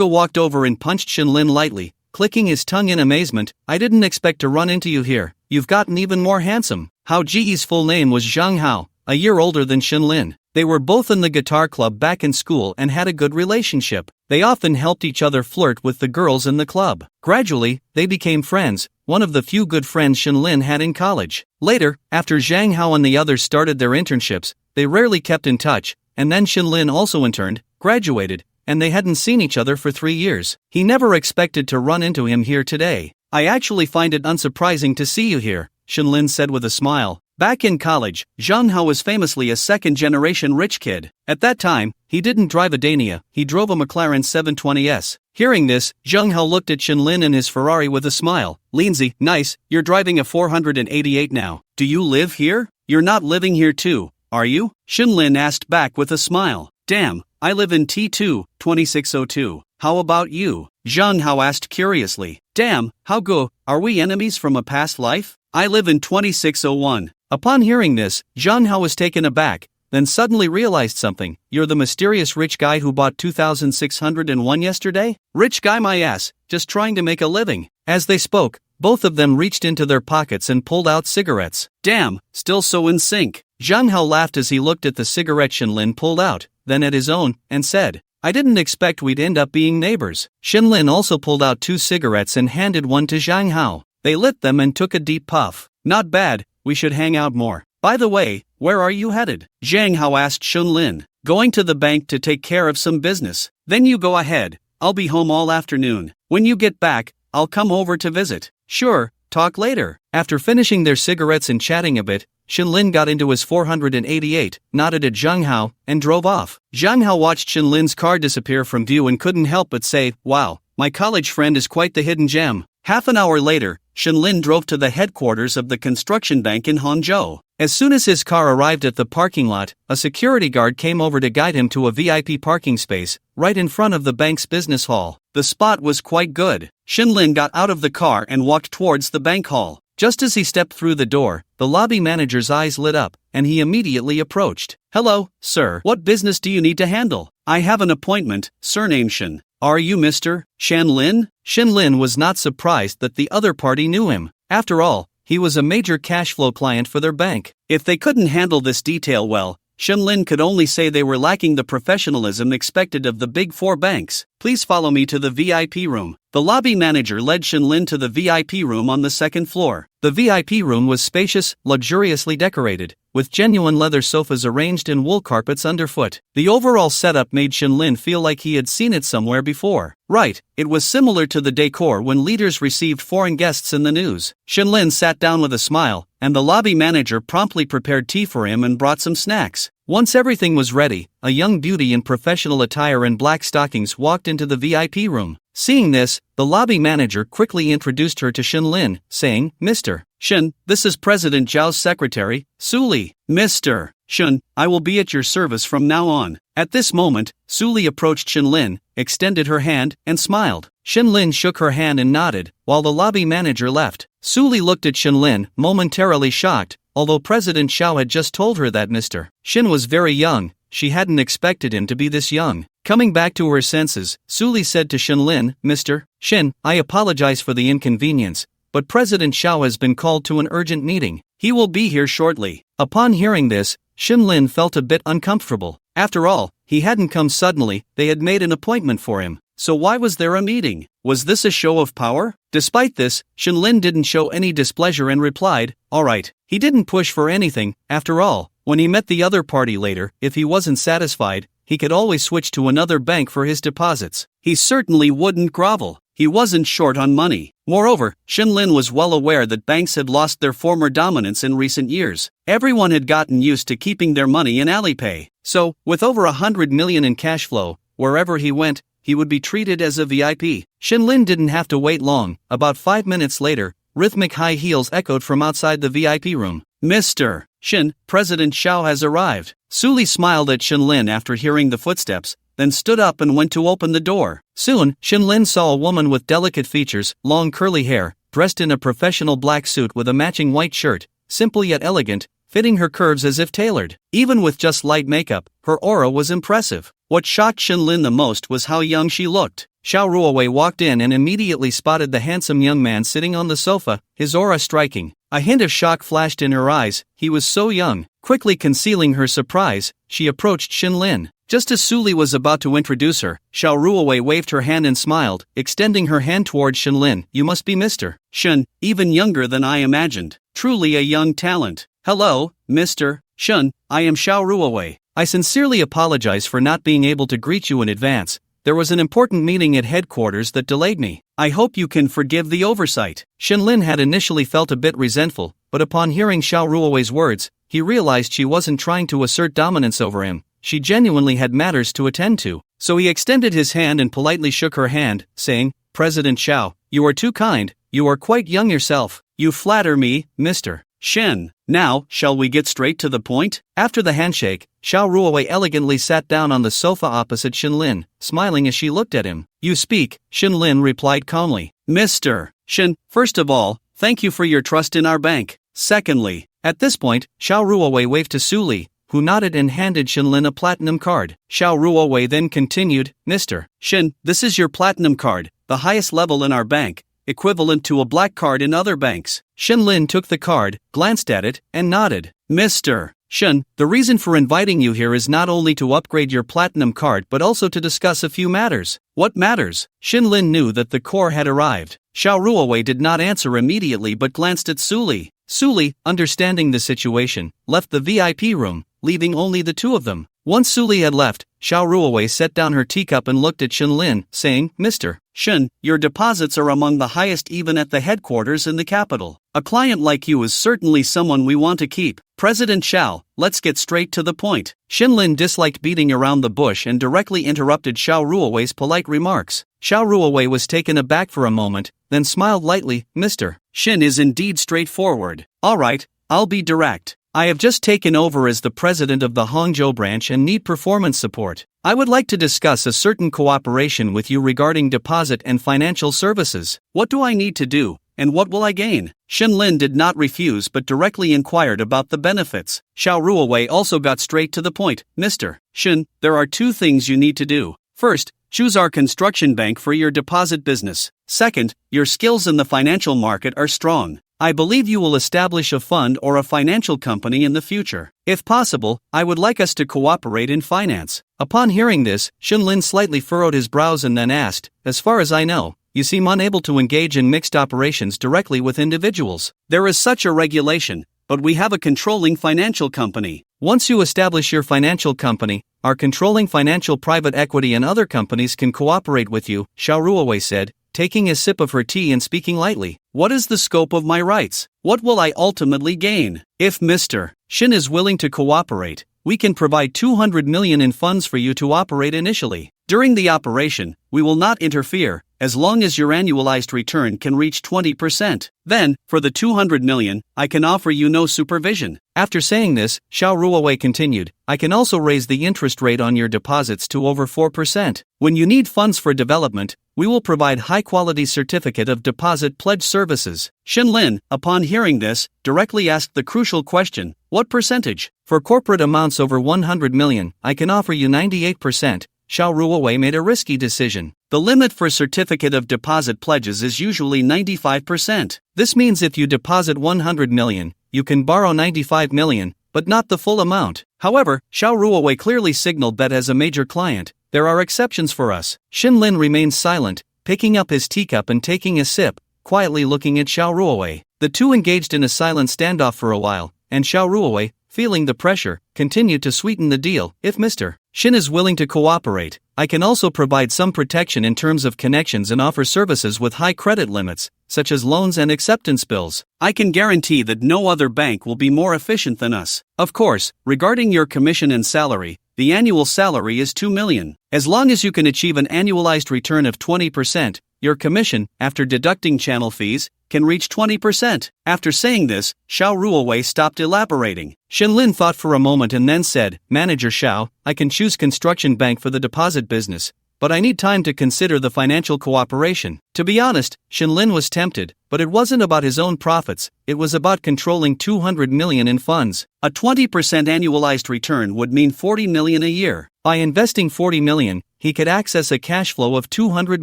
walked over and punched Xin Lin lightly, clicking his tongue in amazement. "I didn't expect to run into you here. You've gotten even more handsome." Hao Ji's full name was Zhang Hao, a year older than Xin Lin. They were both in the guitar club back in school and had a good relationship. They often helped each other flirt with the girls in the club. Gradually, they became friends, one of the few good friends Xin Lin had in college. Later, after Zhang Hao and the others started their internships, they rarely kept in touch, and then Xin Lin also interned, graduated, and they hadn't seen each other for 3 years. He never expected to run into him here today. "I actually find it unsurprising to see you here," Xin Lin said with a smile. Back in college, Zhang Hao was famously a second-generation rich kid. At that time, he didn't drive a Dania, he drove a McLaren 720S. Hearing this, Zhang Hao looked at Xin Lin in his Ferrari with a smile. "Lindsay, nice, you're driving a 488 now. Do you live here? You're not living here too, are you?" Xin Lin asked back with a smile. "Damn, I live in T2, 2602. How about you?" Zhang Hao asked curiously. "Damn, how go, are we enemies from a past life? I live in 2601. Upon hearing this, Zhang Hao was taken aback, then suddenly realized something. "You're the mysterious rich guy who bought 2601 yesterday?" "Rich guy my ass, just trying to make a living." As they spoke, both of them reached into their pockets and pulled out cigarettes. "Damn, still so in sync." Zhang Hao laughed as he looked at the cigarette Xin Lin pulled out, then at his own, and said, "I didn't expect we'd end up being neighbors." Xin Lin also pulled out 2 cigarettes and handed one to Zhang Hao. They lit them and took a deep puff. "Not bad, we should hang out more. By the way, where are you headed?" Zhang Hao asked Xin Lin. "Going to the bank to take care of some business." "Then you go ahead, I'll be home all afternoon. When you get back, I'll come over to visit." "Sure, talk later." After finishing their cigarettes and chatting a bit, Xin Lin got into his 488, nodded at Zhang Hao, and drove off. Zhang Hao watched Xin Lin's car disappear from view and couldn't help but say, "Wow, my college friend is quite the hidden gem. Half an hour later, Shenlin drove to the headquarters of the construction bank in Hangzhou. As soon as his car arrived at the parking lot, a security guard came over to guide him to a VIP parking space, right in front of the bank's business hall. The spot was quite good. Shenlin got out of the car and walked towards the bank hall. Just as he stepped through the door, the lobby manager's eyes lit up, and he immediately approached. "Hello, sir. What business do you need to handle?" "I have an appointment, surname Shen. Are you Mr. Shenlin?" Shenlin was not surprised that the other party knew him. After all, he was a major cash flow client for their bank. If they couldn't handle this detail well, Shenlin could only say they were lacking the professionalism expected of the big four banks. "Please follow me to the VIP room." The lobby manager led Shenlin to the VIP room on the second floor. The VIP room was spacious, luxuriously decorated, with genuine leather sofas arranged in wool carpets underfoot. The overall setup made Shenlin feel like he had seen it somewhere before. Right, it was similar to the decor when leaders received foreign guests in the news. Shenlin sat down with a smile, and the lobby manager promptly prepared tea for him and brought some snacks. Once everything was ready, a young beauty in professional attire and black stockings walked into the VIP room. Seeing this, the lobby manager quickly introduced her to Shenlin, saying, "Mr. Shen, this is President Zhao's secretary, Suli." "Mr. Shen, I will be at your service from now on." At this moment, Suli approached Shenlin, extended her hand, and smiled. Shenlin shook her hand and nodded, while the lobby manager left. Suli looked at Shenlin, momentarily shocked. Although President Zhao had just told her that Mr. Shen was very young, she hadn't expected him to be this young. Coming back to her senses, Suli said to Shenlin, "Mr. Shen, I apologize for the inconvenience, but President Zhao has been called to an urgent meeting. He will be here shortly." Upon hearing this, Shenlin felt a bit uncomfortable. After all, he hadn't come suddenly, they had made an appointment for him. So why was there a meeting? Was this a show of power? Despite this, Shenlin didn't show any displeasure and replied, "All right." He didn't push for anything. After all, when he met the other party later, if he wasn't satisfied, he could always switch to another bank for his deposits. He certainly wouldn't grovel. He wasn't short on money. Moreover, Shenlin was well aware that banks had lost their former dominance in recent years. Everyone had gotten used to keeping their money in Alipay. So, with over 100 million in cash flow, wherever he went, he would be treated as a VIP. Shenlin didn't have to wait long. About 5 minutes later, rhythmic high heels echoed from outside the VIP room. "Mr. Shen, President Zhao has arrived." Suli smiled at Shenlin after hearing the footsteps, then stood up and went to open the door. Soon, Shenlin saw a woman with delicate features, long curly hair, dressed in a professional black suit with a matching white shirt, simple yet elegant, fitting her curves as if tailored. Even with just light makeup, her aura was impressive. What shocked Shenlin the most was how young she looked. Xiao Ruowei walked in and immediately spotted the handsome young man sitting on the sofa, his aura striking. A hint of shock flashed in her eyes. He was so young. Quickly concealing her surprise, she approached Shenlin. Just as Suli was about to introduce her, Xiao Ruowei waved her hand and smiled, extending her hand towards Shenlin. "You must be Mr. Shen, even younger than I imagined. Truly a young talent." "Hello, Mr. Shen, I am Xiao Ruowei. I sincerely apologize for not being able to greet you in advance. There was an important meeting at headquarters that delayed me. I hope you can forgive the oversight." Shenlin had initially felt a bit resentful, but upon hearing Xiao Ruowei's words, he realized she wasn't trying to assert dominance over him. She genuinely had matters to attend to. So he extended his hand and politely shook her hand, saying, "President Xiao, you are too kind. You are quite young yourself. You flatter me, Mr. Shen. Now, shall we get straight to the point?" After the handshake, Xiao Ruowei elegantly sat down on the sofa opposite Shenlin, smiling as she looked at him. "You speak," Shenlin replied calmly. "Mr. Shen, first of all, thank you for your trust in our bank. Secondly," at this point, Xiao Ruowei waved to Suli, who nodded and handed Shenlin a platinum card. Xiao Ruowei then continued, "Mr. Shen, this is your platinum card, the highest level in our bank, equivalent to a black card in other banks." Shenlin took the card, glanced at it, and nodded. "Mr. Shen, the reason for inviting you here is not only to upgrade your platinum card but also to discuss a few matters." "What matters?" Shenlin knew that the core had arrived. Xiao Ruowei did not answer immediately but glanced at Suli. Suli, understanding the situation, left the VIP room, leaving only the two of them. Once Suli had left, Xiao Ruowei set down her teacup and looked at Shenlin, saying, "Mr. Shen, your deposits are among the highest even at the headquarters in the capital. A client like you is certainly someone we want to keep. President Xiao, let's get straight to the point." Shenlin disliked beating around the bush and directly interrupted Xiao Ruowei's polite remarks. Xiao Ruowei was taken aback for a moment, then smiled lightly. Mr. Shin is indeed straightforward. Alright, I'll be direct. I have just taken over as the president of the Hangzhou branch and need performance support. I would like to discuss a certain cooperation with you regarding deposit and financial services. What do I need to do, and what will I gain? Shenlin did not refuse but directly inquired about the benefits. Xiao Ruowei also got straight to the point. Mr. Shin, there are two things you need to do. First, choose our construction bank for your deposit business. Second, your skills in the financial market are strong. I believe you will establish a fund or a financial company in the future. If possible, I would like us to cooperate in finance. Upon hearing this, Shenlin slightly furrowed his brows and then asked, as far as I know, you seem unable to engage in mixed operations directly with individuals. There is such a regulation, but we have a controlling financial company. Once you establish your financial company, our controlling financial private equity and other companies can cooperate with you, Xiao Ruowei said, taking a sip of her tea and speaking lightly. What is the scope of my rights? What will I ultimately gain? If Mr. Shin is willing to cooperate, we can provide 200 million in funds for you to operate initially. During the operation, we will not interfere, as long as your annualized return can reach 20%. Then, for the 200 million, I can offer you no supervision. After saying this, Xiao Ruowei continued, I can also raise the interest rate on your deposits to over 4%. When you need funds for development, we will provide high-quality certificate of deposit pledge services. Shenlin, upon hearing this, directly asked the crucial question, what percentage? For corporate amounts over 100 million, I can offer you 98%. Xiao Ruowei made a risky decision. The limit for certificate of deposit pledges is usually 95%. This means if you deposit 100 million, you can borrow 95 million, but not the full amount. However, Xiao Ruowei clearly signaled that as a major client, there are exceptions for us. Shenlin remained silent, picking up his teacup and taking a sip, quietly looking at Xiao Ruowei. The two engaged in a silent standoff for a while, and Xiao Ruowei, feeling the pressure, continued to sweeten the deal. If Mr. Shin is willing to cooperate, I can also provide some protection in terms of connections and offer services with high credit limits, such as loans and acceptance bills. I can guarantee that no other bank will be more efficient than us. Of course, regarding your commission and salary, the annual salary is 2 million. As long as you can achieve an annualized return of 20%, your commission, after deducting channel fees, can reach 20%. After saying this, Xiao Ruowei stopped elaborating. Shenlin thought for a moment and then said, Manager Xiao, I can choose construction bank for the deposit business, but I need time to consider the financial cooperation. To be honest, Shenlin was tempted, but it wasn't about his own profits, it was about controlling 200 million in funds. A 20% annualized return would mean 40 million a year. By investing 40 million, he could access a cash flow of 200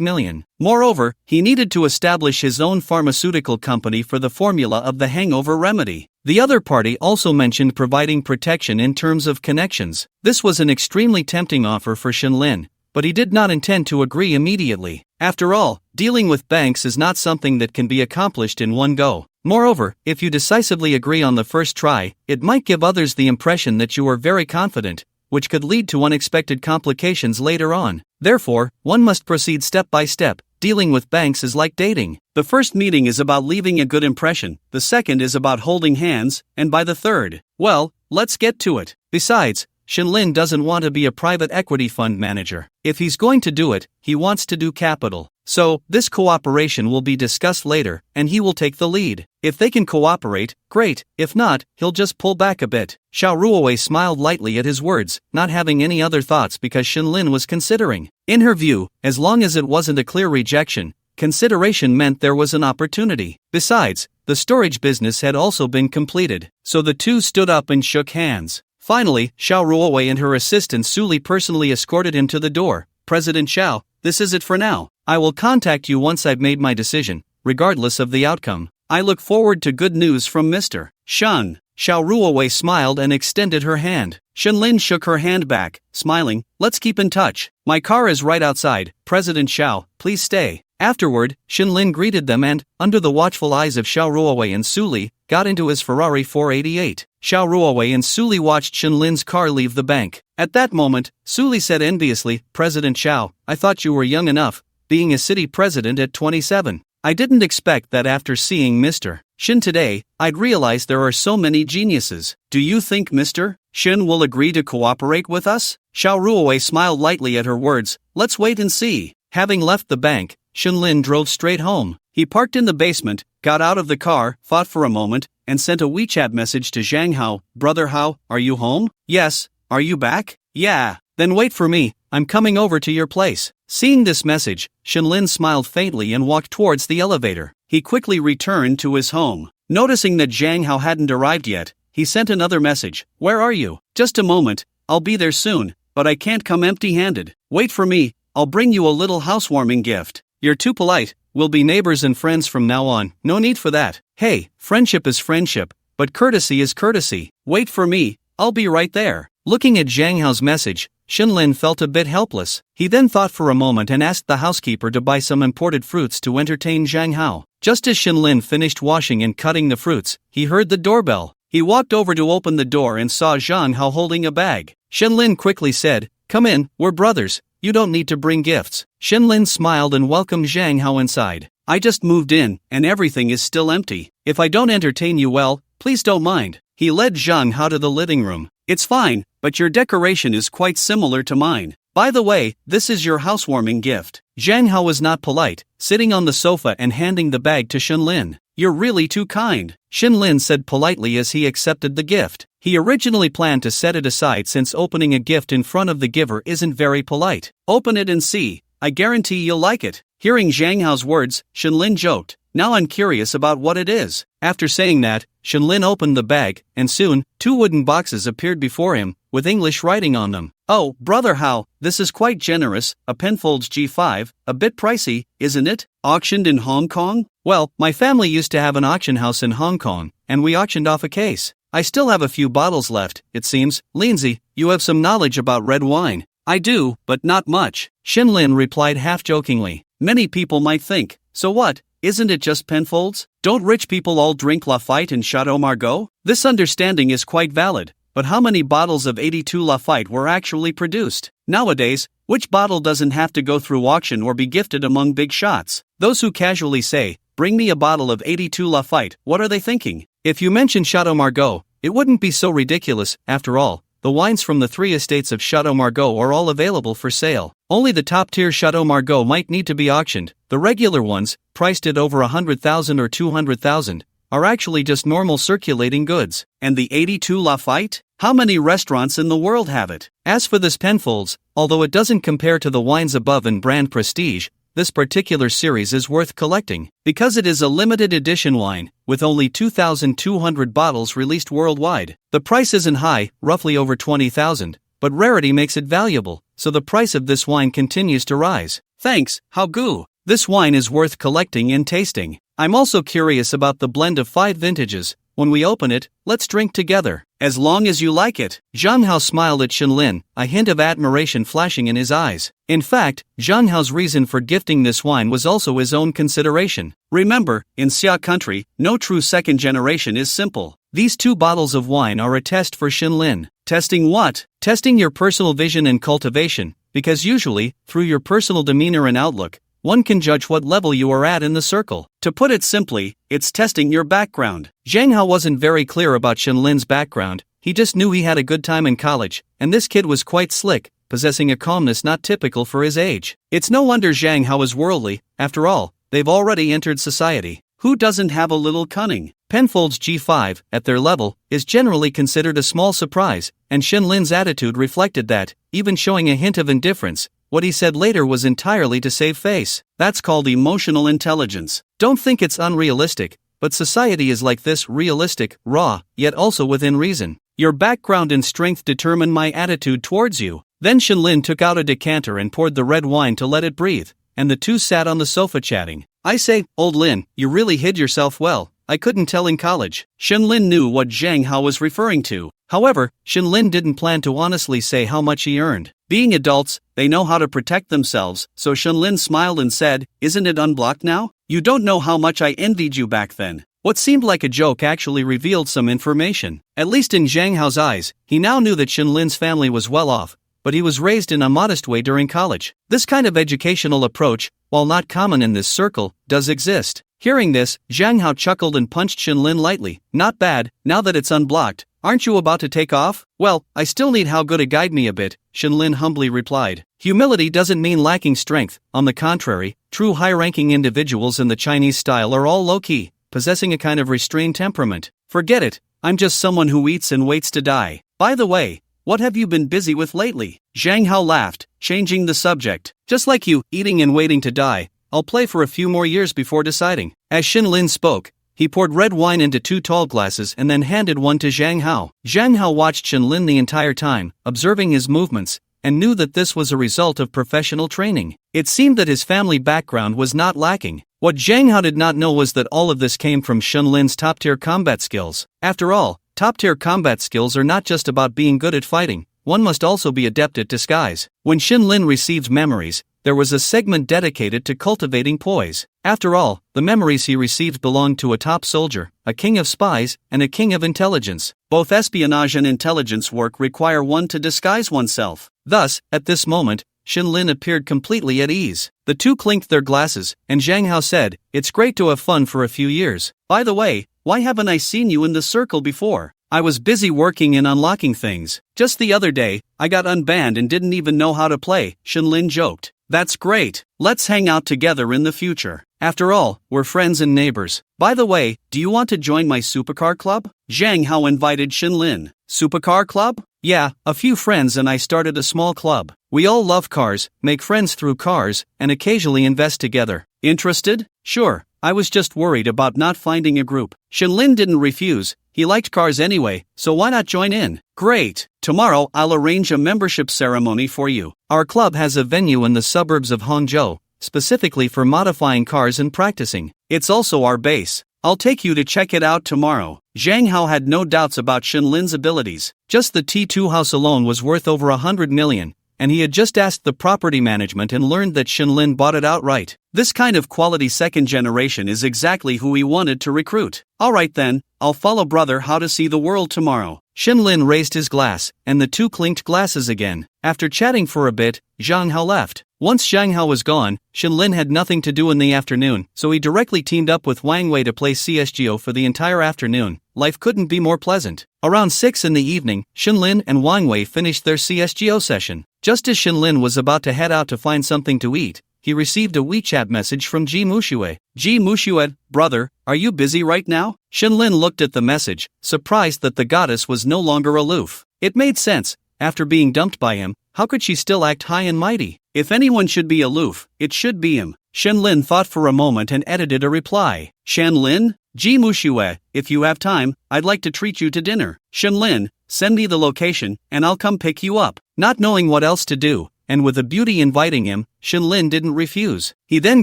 million. Moreover, he needed to establish his own pharmaceutical company for the formula of the hangover remedy. The other party also mentioned providing protection in terms of connections. This was an extremely tempting offer for Shenlin, but he did not intend to agree immediately. After all, dealing with banks is not something that can be accomplished in one go. Moreover, if you decisively agree on the first try, it might give others the impression that you are very confident, which could lead to unexpected complications later on. Therefore, one must proceed step by step. Dealing with banks is like dating. The first meeting is about leaving a good impression, the second is about holding hands, and by the third, well, let's get to it. Besides, Shenlin doesn't want to be a private equity fund manager. If he's going to do it, he wants to do capital. So, this cooperation will be discussed later, and he will take the lead. If they can cooperate, great. If not, he'll just pull back a bit. Xiao Ruowei smiled lightly at his words, not having any other thoughts because Shenlin was considering. In her view, as long as it wasn't a clear rejection, consideration meant there was an opportunity. Besides, the storage business had also been completed, so the two stood up and shook hands. Finally, Xiao Ruowei and her assistant Suli personally escorted him to the door. President Xiao, this is it for now. I will contact you once I've made my decision, regardless of the outcome. I look forward to good news from Mr. Shen. Xiao Ruowei smiled and extended her hand. Shenlin shook her hand back, smiling, let's keep in touch. My car is right outside. President Xiao, please stay. Afterward, Shenlin greeted them and, under the watchful eyes of Xiao Ruowei and Suli, got into his Ferrari 488. Xiao Ruowei and Suli watched Shenlin's car leave the bank. At that moment, Suli said enviously, President Xiao, I thought you were young enough, being a city president at 27. I didn't expect that after seeing Mr. Shin today, I'd realize there are so many geniuses. Do you think Mr. Shin will agree to cooperate with us? Xiao Ruowei smiled lightly at her words, let's wait and see. Having left the bank, Shenlin drove straight home. He parked in the basement, got out of the car, thought for a moment, and sent a WeChat message to Zhang Hao. Brother Hao, are you home? Yes. Are you back? Yeah. Then wait for me, I'm coming over to your place. Seeing this message, Shenlin smiled faintly and walked towards the elevator. He quickly returned to his home. Noticing that Zhang Hao hadn't arrived yet, he sent another message. Where are you? Just a moment, I'll be there soon, but I can't come empty-handed. Wait for me, I'll bring you a little housewarming gift. You're too polite, we'll be neighbors and friends from now on, no need for that. Hey, friendship is friendship, but courtesy is courtesy. Wait for me, I'll be right there. Looking at Zhang Hao's message, Shenlin felt a bit helpless. He then thought for a moment and asked the housekeeper to buy some imported fruits to entertain Zhang Hao. Just as Shenlin finished washing and cutting the fruits, he heard the doorbell. He walked over to open the door and saw Zhang Hao holding a bag. Shenlin quickly said, "Come in, we're brothers, you don't need to bring gifts." Shenlin smiled and welcomed Zhang Hao inside. "I just moved in, and everything is still empty. If I don't entertain you well, please don't mind." He led Zhang Hao to the living room. "It's fine, but your decoration is quite similar to mine. By the way, this is your housewarming gift." Zhang Hao was not polite, sitting on the sofa and handing the bag to Shenlin. "You're really too kind," Shenlin said politely as he accepted the gift. He originally planned to set it aside since opening a gift in front of the giver isn't very polite. "Open it and see, I guarantee you'll like it." Hearing Zhang Hao's words, Shenlin joked, "Now I'm curious about what it is." After saying that, Shenlin opened the bag, and soon, 2 wooden boxes appeared before him, with English writing on them. "Oh, Brother Hao, this is quite generous, a Penfolds G5, a bit pricey, isn't it? Auctioned in Hong Kong? Well, my family used to have an auction house in Hong Kong, and we auctioned off a case. I still have a few bottles left, it seems." "Lindsay, you have some knowledge about red wine." "I do, but not much," Shenlin replied half-jokingly. "Many people might think, so what, isn't it just Penfolds? Don't rich people all drink Lafite and Chateau Margaux?" This understanding is quite valid, but how many bottles of 82 Lafite were actually produced? Nowadays, which bottle doesn't have to go through auction or be gifted among big shots? Those who casually say, "Bring me a bottle of 82 Lafite," what are they thinking? If you mention Chateau Margaux, it wouldn't be so ridiculous. After all, the wines from the 3 estates of Chateau Margaux are all available for sale. Only the top-tier Chateau Margaux might need to be auctioned. The regular ones, priced at over 100,000 or 200,000, are actually just normal circulating goods. And the 82 Lafite? How many restaurants in the world have it? As for this Penfolds, although it doesn't compare to the wines above in brand prestige, this particular series is worth collecting, because it is a limited edition wine, with only 2,200 bottles released worldwide. The price isn't high, roughly over 20,000, but rarity makes it valuable, so the price of this wine continues to rise. Thanks, Hao Gu. This wine is worth collecting and tasting. I'm also curious about the blend of 5 vintages. When we open it, let's drink together. As long as you like it. Zhang Hao smiled at Shenlin, a hint of admiration flashing in his eyes. In fact, Zhang Hao's reason for gifting this wine was also his own consideration. Remember, in Xia country, no true second generation is simple. These 2 bottles of wine are a test for Shenlin. Testing what? Testing your personal vision and cultivation, because usually, through your personal demeanor and outlook, one can judge what level you are at in the circle. To put it simply, it's testing your background. Zhang Hao wasn't very clear about Shenlin's background, he just knew he had a good time in college, and this kid was quite slick, possessing a calmness not typical for his age. It's no wonder Zhang Hao is worldly, after all, they've already entered society. Who doesn't have a little cunning? Penfolds G5, at their level, is generally considered a small surprise, and Shenlin's attitude reflected that, even showing a hint of indifference. What he said later was entirely to save face. That's called emotional intelligence. Don't think it's unrealistic, but society is like this, realistic, raw, yet also within reason. Your background and strength determine my attitude towards you. Then Shenlin took out a decanter and poured the red wine to let it breathe, and the 2 sat on the sofa chatting. "I say, old Lin, you really hid yourself well. I couldn't tell in college." Shenlin knew what Zhang Hao was referring to. However, Shenlin didn't plan to honestly say how much he earned. Being adults, they know how to protect themselves, so Shenlin smiled and said, "Isn't it unblocked now? You don't know how much I envied you back then." What seemed like a joke actually revealed some information. At least in Zhang Hao's eyes, he now knew that Shenlin's family was well off, but he was raised in a modest way during college. This kind of educational approach, while not common in this circle, does exist. Hearing this, Zhang Hao chuckled and punched Shenlin lightly. "Not bad, now that it's unblocked, Aren't you about to take off? Well, I still need how good a guide me a bit, Shenlin humbly replied. Humility doesn't mean lacking strength. On the contrary, true high-ranking individuals in the Chinese style are all low-key, possessing a kind of restrained temperament. Forget it, I'm just someone who eats and waits to die. By the way, what have you been busy with lately? Zhang Hao laughed, changing the subject. Just like you, eating and waiting to die. I'll play for a few more years before deciding. As Shenlin spoke, he poured red wine into 2 tall glasses and then handed one to Zhang Hao. Zhang Hao watched Shenlin the entire time, observing his movements, and knew that this was a result of professional training. It seemed that his family background was not lacking. What Zhang Hao did not know was that all of this came from Shenlin's top-tier combat skills. After all, top-tier combat skills are not just about being good at fighting, one must also be adept at disguise. When Shenlin received memories, there was a segment dedicated to cultivating poise. After all, the memories he received belonged to a top soldier, a king of spies, and a king of intelligence. Both espionage and intelligence work require one to disguise oneself. Thus, at this moment, Shenlin appeared completely at ease. The two clinked their glasses, and Zhang Hao said, "It's great to have fun for a few years. By the way, why haven't I seen you in the circle before? I was busy working and unlocking things. Just the other day, I got unbanned and didn't even know how to play," Shenlin joked. "That's great. Let's hang out together in the future. After all, we're friends and neighbors. By the way, do you want to join my supercar club?" Zhang Hao invited Shenlin. "Supercar club? Yeah, a few friends and I started a small club. We all love cars, make friends through cars, and occasionally invest together. Interested? Sure. I was just worried about not finding a group." Shenlin didn't refuse. He liked cars anyway, so why not join in? "Great. Tomorrow I'll arrange a membership ceremony for you. Our club has a venue in the suburbs of Hangzhou, specifically for modifying cars and practicing. It's also our base. I'll take you to check it out tomorrow." Zhang Hao had no doubts about Shenlin's abilities. Just the T2 house alone was worth over 100 million, and he had just asked the property management and learned that Shenlin bought it outright. This kind of quality second generation is exactly who he wanted to recruit. "Alright then, I'll follow brother how to see the world tomorrow." Shenlin raised his glass, and the two clinked glasses again. After chatting for a bit, Zhang Hao left. Once Zhang Hao was gone, Shenlin had nothing to do in the afternoon, so he directly teamed up with Wang Wei to play CSGO for the entire afternoon. Life couldn't be more pleasant. Around 6 in the evening, Shenlin and Wang Wei finished their CSGO session. Just as Shenlin was about to head out to find something to eat, he received a WeChat message from Ji Muxue. "Ji Muxue, brother, are you busy right now?" Shenlin looked at the message, surprised that the goddess was no longer aloof. It made sense. After being dumped by him, how could she still act high and mighty? If anyone should be aloof, it should be him. Shenlin thought for a moment and edited a reply. "Shenlin? Ji Muxue, if you have time, I'd like to treat you to dinner. Shenlin, send me the location, and I'll come pick you up." Not knowing what else to do, and with the beauty inviting him, Shenlin didn't refuse. He then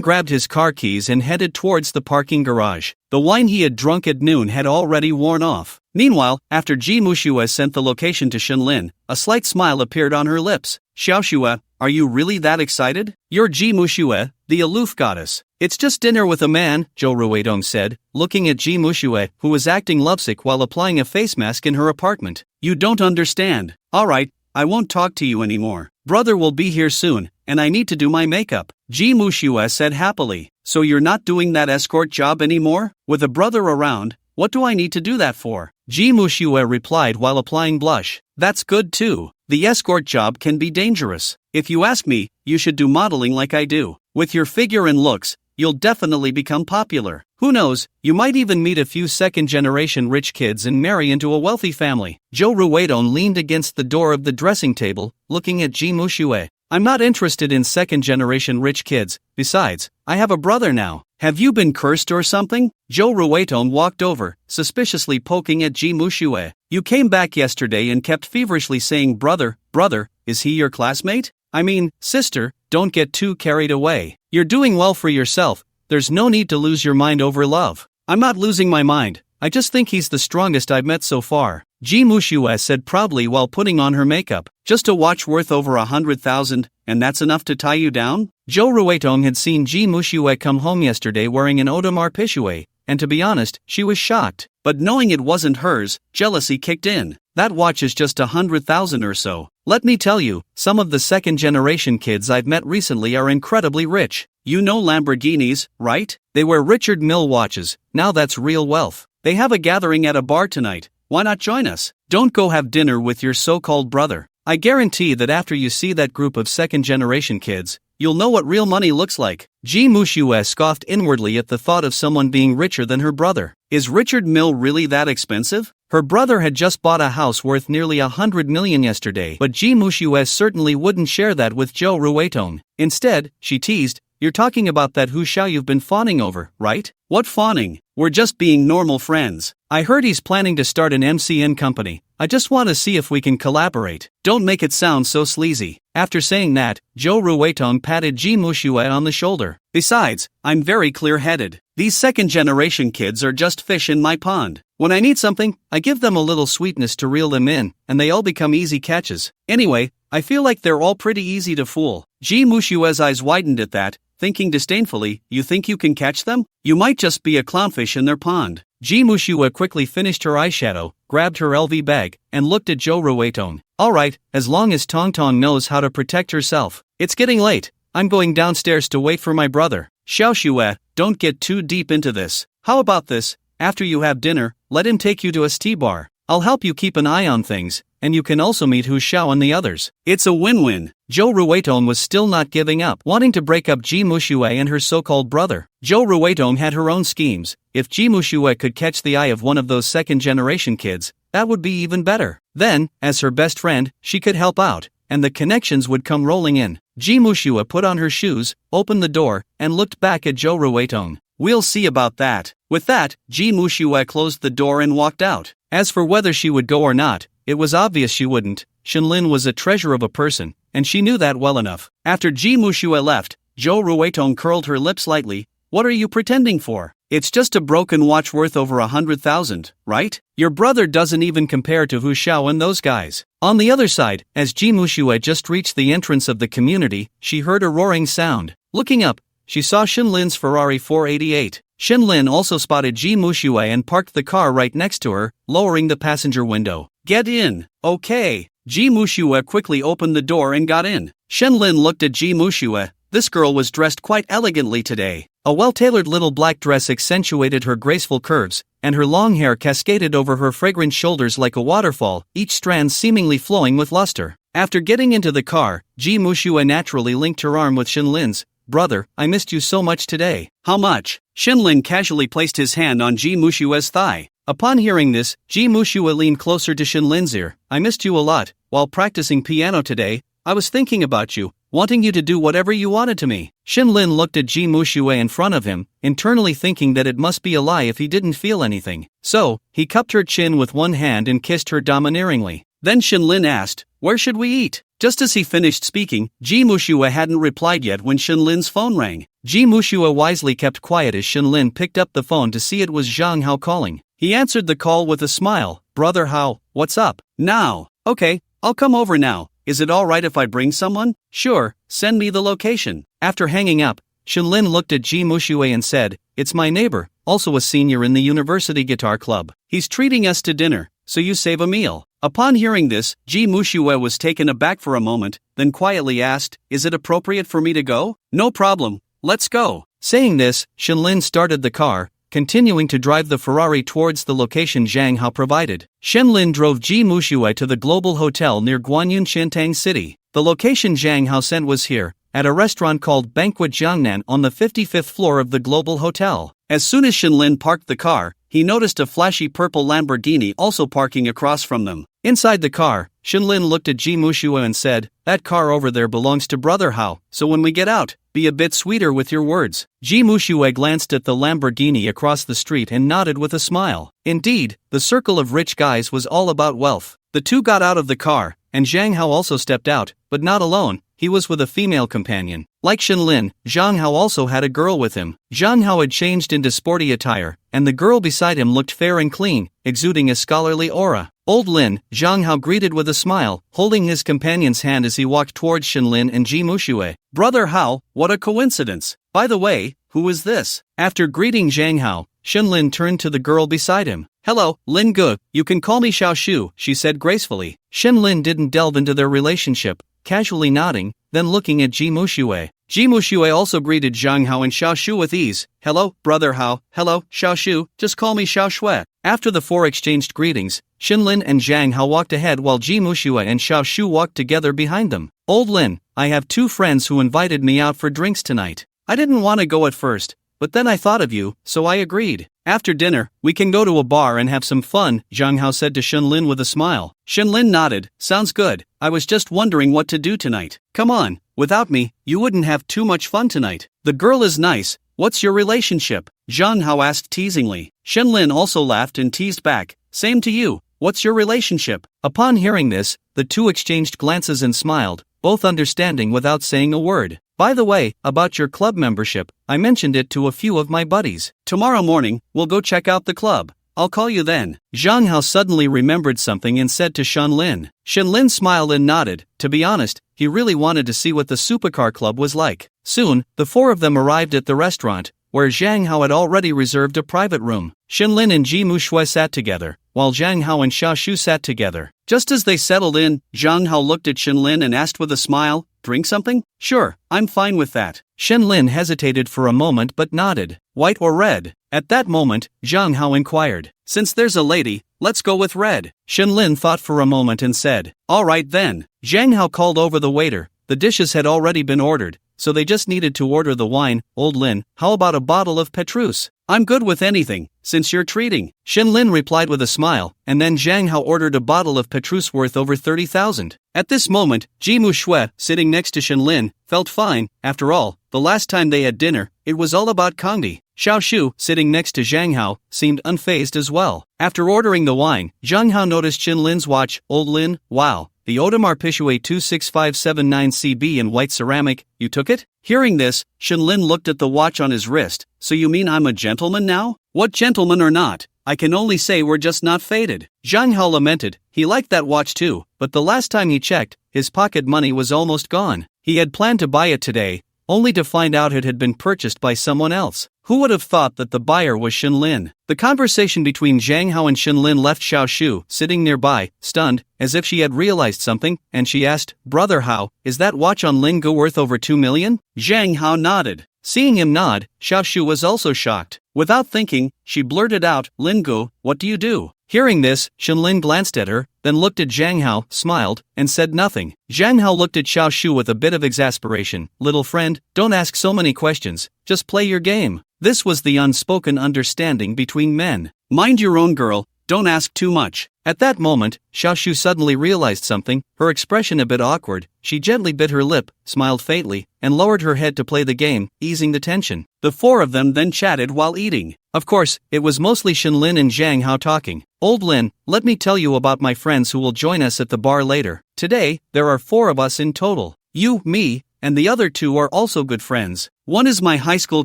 grabbed his car keys and headed towards the parking garage. The wine he had drunk at noon had already worn off. Meanwhile, after Ji Muxue sent the location to Shenlin, a slight smile appeared on her lips. "Xiaoxue, are you really that excited? You're Ji Muxue, the aloof goddess." "It's just dinner with a man," Zhou Ruidong said, looking at Ji Muxue, who was acting lovesick while applying a face mask in her apartment. "You don't understand. Alright, I won't talk to you anymore. Brother will be here soon, and I need to do my makeup," Ji Muxue said happily. "So you're not doing that escort job anymore? With a brother around, what do I need to do that for?" Ji Muxue replied while applying blush. "That's good too. The escort job can be dangerous. If you ask me, you should do modeling like I do. With your figure and looks, you'll definitely become popular. Who knows, you might even meet a few second-generation rich kids and marry into a wealthy family." Zhou Ruidong leaned against the door of the dressing table, looking at Ji Muxue. "I'm not interested in second-generation rich kids. Besides, I have a brother now. Have you been cursed or something?" Zhou Ruidong walked over, suspiciously poking at Ji Muxue. "You came back yesterday and kept feverishly saying brother, brother, is he your classmate? I mean, sister, don't get too carried away. You're doing well for yourself. There's no need to lose your mind over love." "I'm not losing my mind. I just think he's the strongest I've met so far," Ji Muxue said proudly while putting on her makeup. "Just a watch worth over 100,000, and that's enough to tie you down?" Zhou Ruidong had seen Ji Muxue come home yesterday wearing an Audemars Piguet, and to be honest, she was shocked. But knowing it wasn't hers, jealousy kicked in. "That watch is just 100,000 or so. Let me tell you, some of the second-generation kids I've met recently are incredibly rich. You know Lamborghinis, right? They wear Richard Mille watches. Now that's real wealth. They have a gathering at a bar tonight, why not join us? Don't go have dinner with your so-called brother. I guarantee that after you see that group of second-generation kids, you'll know what real money looks like. Ji Mushue scoffed inwardly at the thought of someone being richer than her brother. Is Richard Mille really that expensive? Her brother had just bought a house worth nearly 100 million yesterday, but Ji Mushue certainly wouldn't share that with Zhou Ruitong. Instead, she teased, "You're talking about that Hu Xiao you've been fawning over, right?" "What fawning? We're just being normal friends. I heard he's planning to start an MCN company. I just want to see if we can collaborate." "Don't make it sound so sleazy." After saying that, Zhou Ruitong patted Ji Mushue on the shoulder. "Besides, I'm very clear-headed. These second-generation kids are just fish in my pond. When I need something, I give them a little sweetness to reel them in, and they all become easy catches. Anyway, I feel like they're all pretty easy to fool." Ji Mushue's eyes widened at that, thinking disdainfully, "You think you can catch them? You might just be a clownfish in their pond." Ji Mushue quickly finished her eyeshadow, grabbed her LV bag, and looked at Zhou Ruitong. "Alright, as long as Tong Tong knows how to protect herself. It's getting late. I'm going downstairs to wait for my brother." "Xiao Shue, don't get too deep into this. How about this? After you have dinner, let him take you to a tea bar. I'll help you keep an eye on things, and you can also meet Hu Xiao and the others." It's a win-win. Zhou Ruitong was still not giving up, wanting to break up Ji Mushue and her so-called brother. Zhou Ruitong had her own schemes. If Ji Mushue could catch the eye of one of those second-generation kids, that would be even better. Then, as her best friend, she could help out, and the connections would come rolling in. Ji Mushue put on her shoes, opened the door, and looked back at Zhou Ruitong. "We'll see about that." With that, Ji Mushue closed the door and walked out. As for whether she would go or not, it was obvious she wouldn't. Shenlin was a treasure of a person, and she knew that well enough. After Ji Mushue left, Zhou Ruitong curled her lips lightly. "What are you pretending for? It's just a broken watch worth over 100,000, right? Your brother doesn't even compare to Hu Xiao and those guys." On the other side, as Ji Mushue just reached the entrance of the community, she heard a roaring sound. Looking up, she saw Shenlin's Ferrari 488. Shenlin also spotted Ji Mushue and parked the car right next to her, lowering the passenger window. "Get in." "Okay." Ji Mushue quickly opened the door and got in. Shenlin looked at Ji Mushue. This girl was dressed quite elegantly today. A well-tailored little black dress accentuated her graceful curves, and her long hair cascaded over her fragrant shoulders like a waterfall, each strand seemingly flowing with luster. After getting into the car, Ji Mushue naturally linked her arm with Shenlin's. "Brother, I missed you so much today." "How much?" Shenlin casually placed his hand on Ji Mushue's thigh. Upon hearing this, Ji Mushue leaned closer to Shenlin's ear. "I missed you a lot. While practicing piano today, I was thinking about you, wanting you to do whatever you wanted to me." Shenlin looked at Ji Mushue in front of him, internally thinking that it must be a lie if he didn't feel anything. So, he cupped her chin with one hand and kissed her domineeringly. Then Shenlin asked, "Where should we eat?" Just as he finished speaking, Ji Mushue hadn't replied yet when Shenlin's phone rang. Ji Mushue wisely kept quiet as Shenlin picked up the phone to see it was Zhang Hao calling. He answered the call with a smile. "Brother Hao, what's up?" "Now." "Okay, I'll come over now. Is it alright if I bring someone?" "Sure, send me the location." After hanging up, Shenlin looked at Ji Mushue and said, "It's my neighbor, also a senior in the university guitar club. He's treating us to dinner, so you save a meal." Upon hearing this, Ji Mushue was taken aback for a moment, then quietly asked, "Is it appropriate for me to go?" "No problem, let's go." Saying this, Shenlin started the car, continuing to drive the Ferrari towards the location Zhang Hao provided. Shenlin drove Ji Mushue to the Global Hotel near Guanyun Shintang City. The location Zhang Hao sent was here, at a restaurant called Banquet Jiangnan on the 55th floor of the Global Hotel. As soon as Shenlin parked the car, he noticed a flashy purple Lamborghini also parking across from them. Inside the car, Shenlin looked at Ji Mushue and said, "That car over there belongs to Brother Hao, so when we get out, be a bit sweeter with your words." Ji Mushue glanced at the Lamborghini across the street and nodded with a smile. Indeed, the circle of rich guys was all about wealth. The two got out of the car, and Zhang Hao also stepped out, but not alone. He was with a female companion. Like Shenlin, Zhang Hao also had a girl with him. Zhang Hao had changed into sporty attire, and the girl beside him looked fair and clean, exuding a scholarly aura. Old Lin, Zhang Hao greeted with a smile, holding his companion's hand as he walked towards Shenlin and Ji Mushue. "Brother Hao, what a coincidence. By the way, who is this?" After greeting Zhang Hao, Shenlin turned to the girl beside him. "Hello, Lin Ge, you can call me Xiao Shu," she said gracefully. Shenlin didn't delve into their relationship, casually nodding, then looking at Ji Mushue. Ji Mushue also greeted Zhang Hao and Xiao Shu with ease. "Hello, Brother Hao. Hello, Xiao Shu, just call me Xiao Shui." After the four exchanged greetings, Shinlin and Zhang Hao walked ahead while Ji Mushua and Xiao Shu walked together behind them. Old Lin, I have 2 friends who invited me out for drinks tonight. I didn't want to go at first, but then I thought of you, so I agreed. After dinner, we can go to a bar and have some fun, Zhang Hao said to Shinlin with a smile. Shinlin nodded, sounds good, I was just wondering what to do tonight. Come on, without me, you wouldn't have too much fun tonight. The girl is nice, what's your relationship? Zhang Hao asked teasingly. Shinlin also laughed and teased back, same to you, what's your relationship? Upon hearing this, the two exchanged glances and smiled, both understanding without saying a word. By the way, about your club membership, I mentioned it to a few of my buddies. Tomorrow morning, we'll go check out the club. I'll call you then. Zhang Hao suddenly remembered something and said to Shinlin. Shinlin smiled and nodded. To be honest, he really wanted to see what the supercar club was like. Soon, the 4 of them arrived at the restaurant, where Zhang Hao had already reserved a private room. Shinlin and Ji Mushua sat together, while Zhang Hao and Xiao Shu sat together. Just as they settled in, Zhang Hao looked at Shinlin and asked with a smile, drink something? Sure, I'm fine with that. Shinlin hesitated for a moment but nodded. White or red? At that moment, Zhang Hao inquired. Since there's a lady, let's go with red. Shinlin thought for a moment and said, all right then. Zhang Hao called over the waiter. The dishes had already been ordered, so they just needed to order the wine. Old Lin, how about a bottle of Petrus? I'm good with anything, since you're treating. Shinlin replied with a smile, and then Zhang Hao ordered a bottle of Petrus worth over 30,000. At this moment, Ji Mushua, sitting next to Shinlin, felt fine. After all, the last time they had dinner, it was all about Kangdi. Xiao Shu, sitting next to Zhang Hao, seemed unfazed as well. After ordering the wine, Zhang Hao noticed Shinlin's watch. Old Lin, wow. The Audemars Piguet 26579 CB in white ceramic, you took it? Hearing this, Shinlin looked at the watch on his wrist. So you mean I'm a gentleman now? What gentleman or not? I can only say we're just not fated. Zhang Hao lamented. He liked that watch too, but the last time he checked, his pocket money was almost gone. He had planned to buy it today, only to find out it had been purchased by someone else. Who would have thought that the buyer was Shinlin? The conversation between Zhang Hao and Shinlin left Xiao Shu sitting nearby, stunned, as if she had realized something, and she asked, Brother Hao, is that watch on Lin Gu worth over 2 million? Zhang Hao nodded. Seeing him nod, Xiao Shu was also shocked. Without thinking, she blurted out, Lin Gu, what do you do? Hearing this, Shinlin glanced at her, then looked at Zhang Hao, smiled, and said nothing. Zhang Hao looked at Xiao Shu with a bit of exasperation. Little friend, don't ask so many questions, just play your game. This was the unspoken understanding between men. Mind your own girl, don't ask too much. At that moment, Xiao Shu suddenly realized something, her expression a bit awkward. She gently bit her lip, smiled faintly, and lowered her head to play the game, easing the tension. The 4 of them then chatted while eating. Of course, it was mostly Shinlin and Zhang Hao talking. Old Lin, let me tell you about my friends who will join us at the bar later. Today, there are 4 of us in total. You, me, and the other 2 are also good friends. One is my high school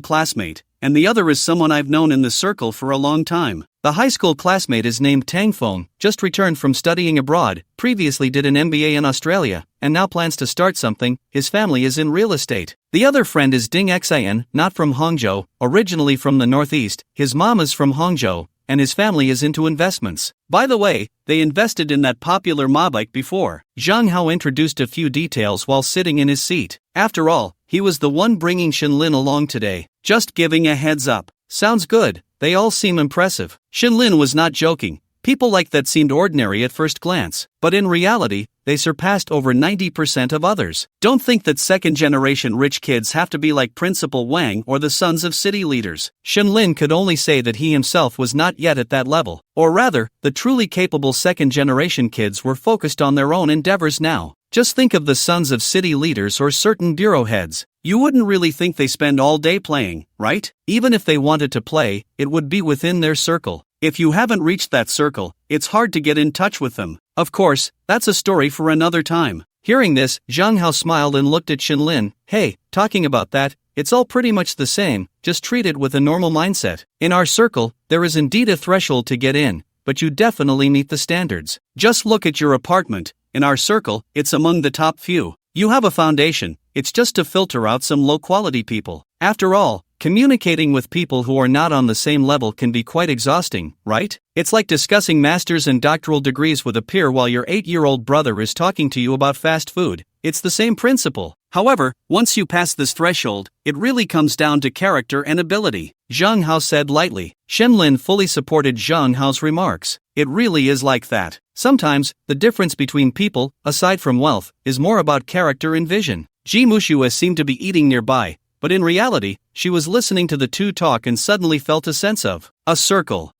classmate, and the other is someone I've known in the circle for a long time. The high school classmate is named Tang Feng, just returned from studying abroad, previously did an MBA in Australia, and now plans to start something. His family is in real estate. The other friend is Ding Xin, not from Hangzhou, originally from the northeast. His mom is from Hangzhou, and his family is into investments. By the way, they invested in that popular mobike before. Zhang Hao introduced a few details while sitting in his seat. After all, he was the one bringing Shinlin along today. Just giving a heads up. Sounds good, they all seem impressive. Shinlin was not joking. People like that seemed ordinary at first glance, but in reality, they surpassed over 90% of others. Don't think that second-generation rich kids have to be like Principal Wang or the sons of city leaders. Shinlin could only say that he himself was not yet at that level. Or rather, the truly capable second-generation kids were focused on their own endeavors now. Just think of the sons of city leaders or certain bureau heads. You wouldn't really think they spend all day playing, right? Even if they wanted to play, it would be within their circle. If you haven't reached that circle, it's hard to get in touch with them. Of course, that's a story for another time. Hearing this, Zhang Hao smiled and looked at Shinlin. Hey, talking about that, it's all pretty much the same, just treat it with a normal mindset. In our circle, there is indeed a threshold to get in, but you definitely meet the standards. Just look at your apartment. In our circle, it's among the top few. You have a foundation, it's just to filter out some low-quality people. After all, communicating with people who are not on the same level can be quite exhausting, right? It's like discussing master's and doctoral degrees with a peer while your 8-year-old brother is talking to you about fast food. It's the same principle. However, once you pass this threshold, it really comes down to character and ability, Zhang Hao said lightly. Shenlin fully supported Zhang Hao's remarks. It really is like that. Sometimes, the difference between people, aside from wealth, is more about character and vision. Ji Mushue seemed to be eating nearby, but in reality, she was listening to the two talk and suddenly felt a sense of a circle.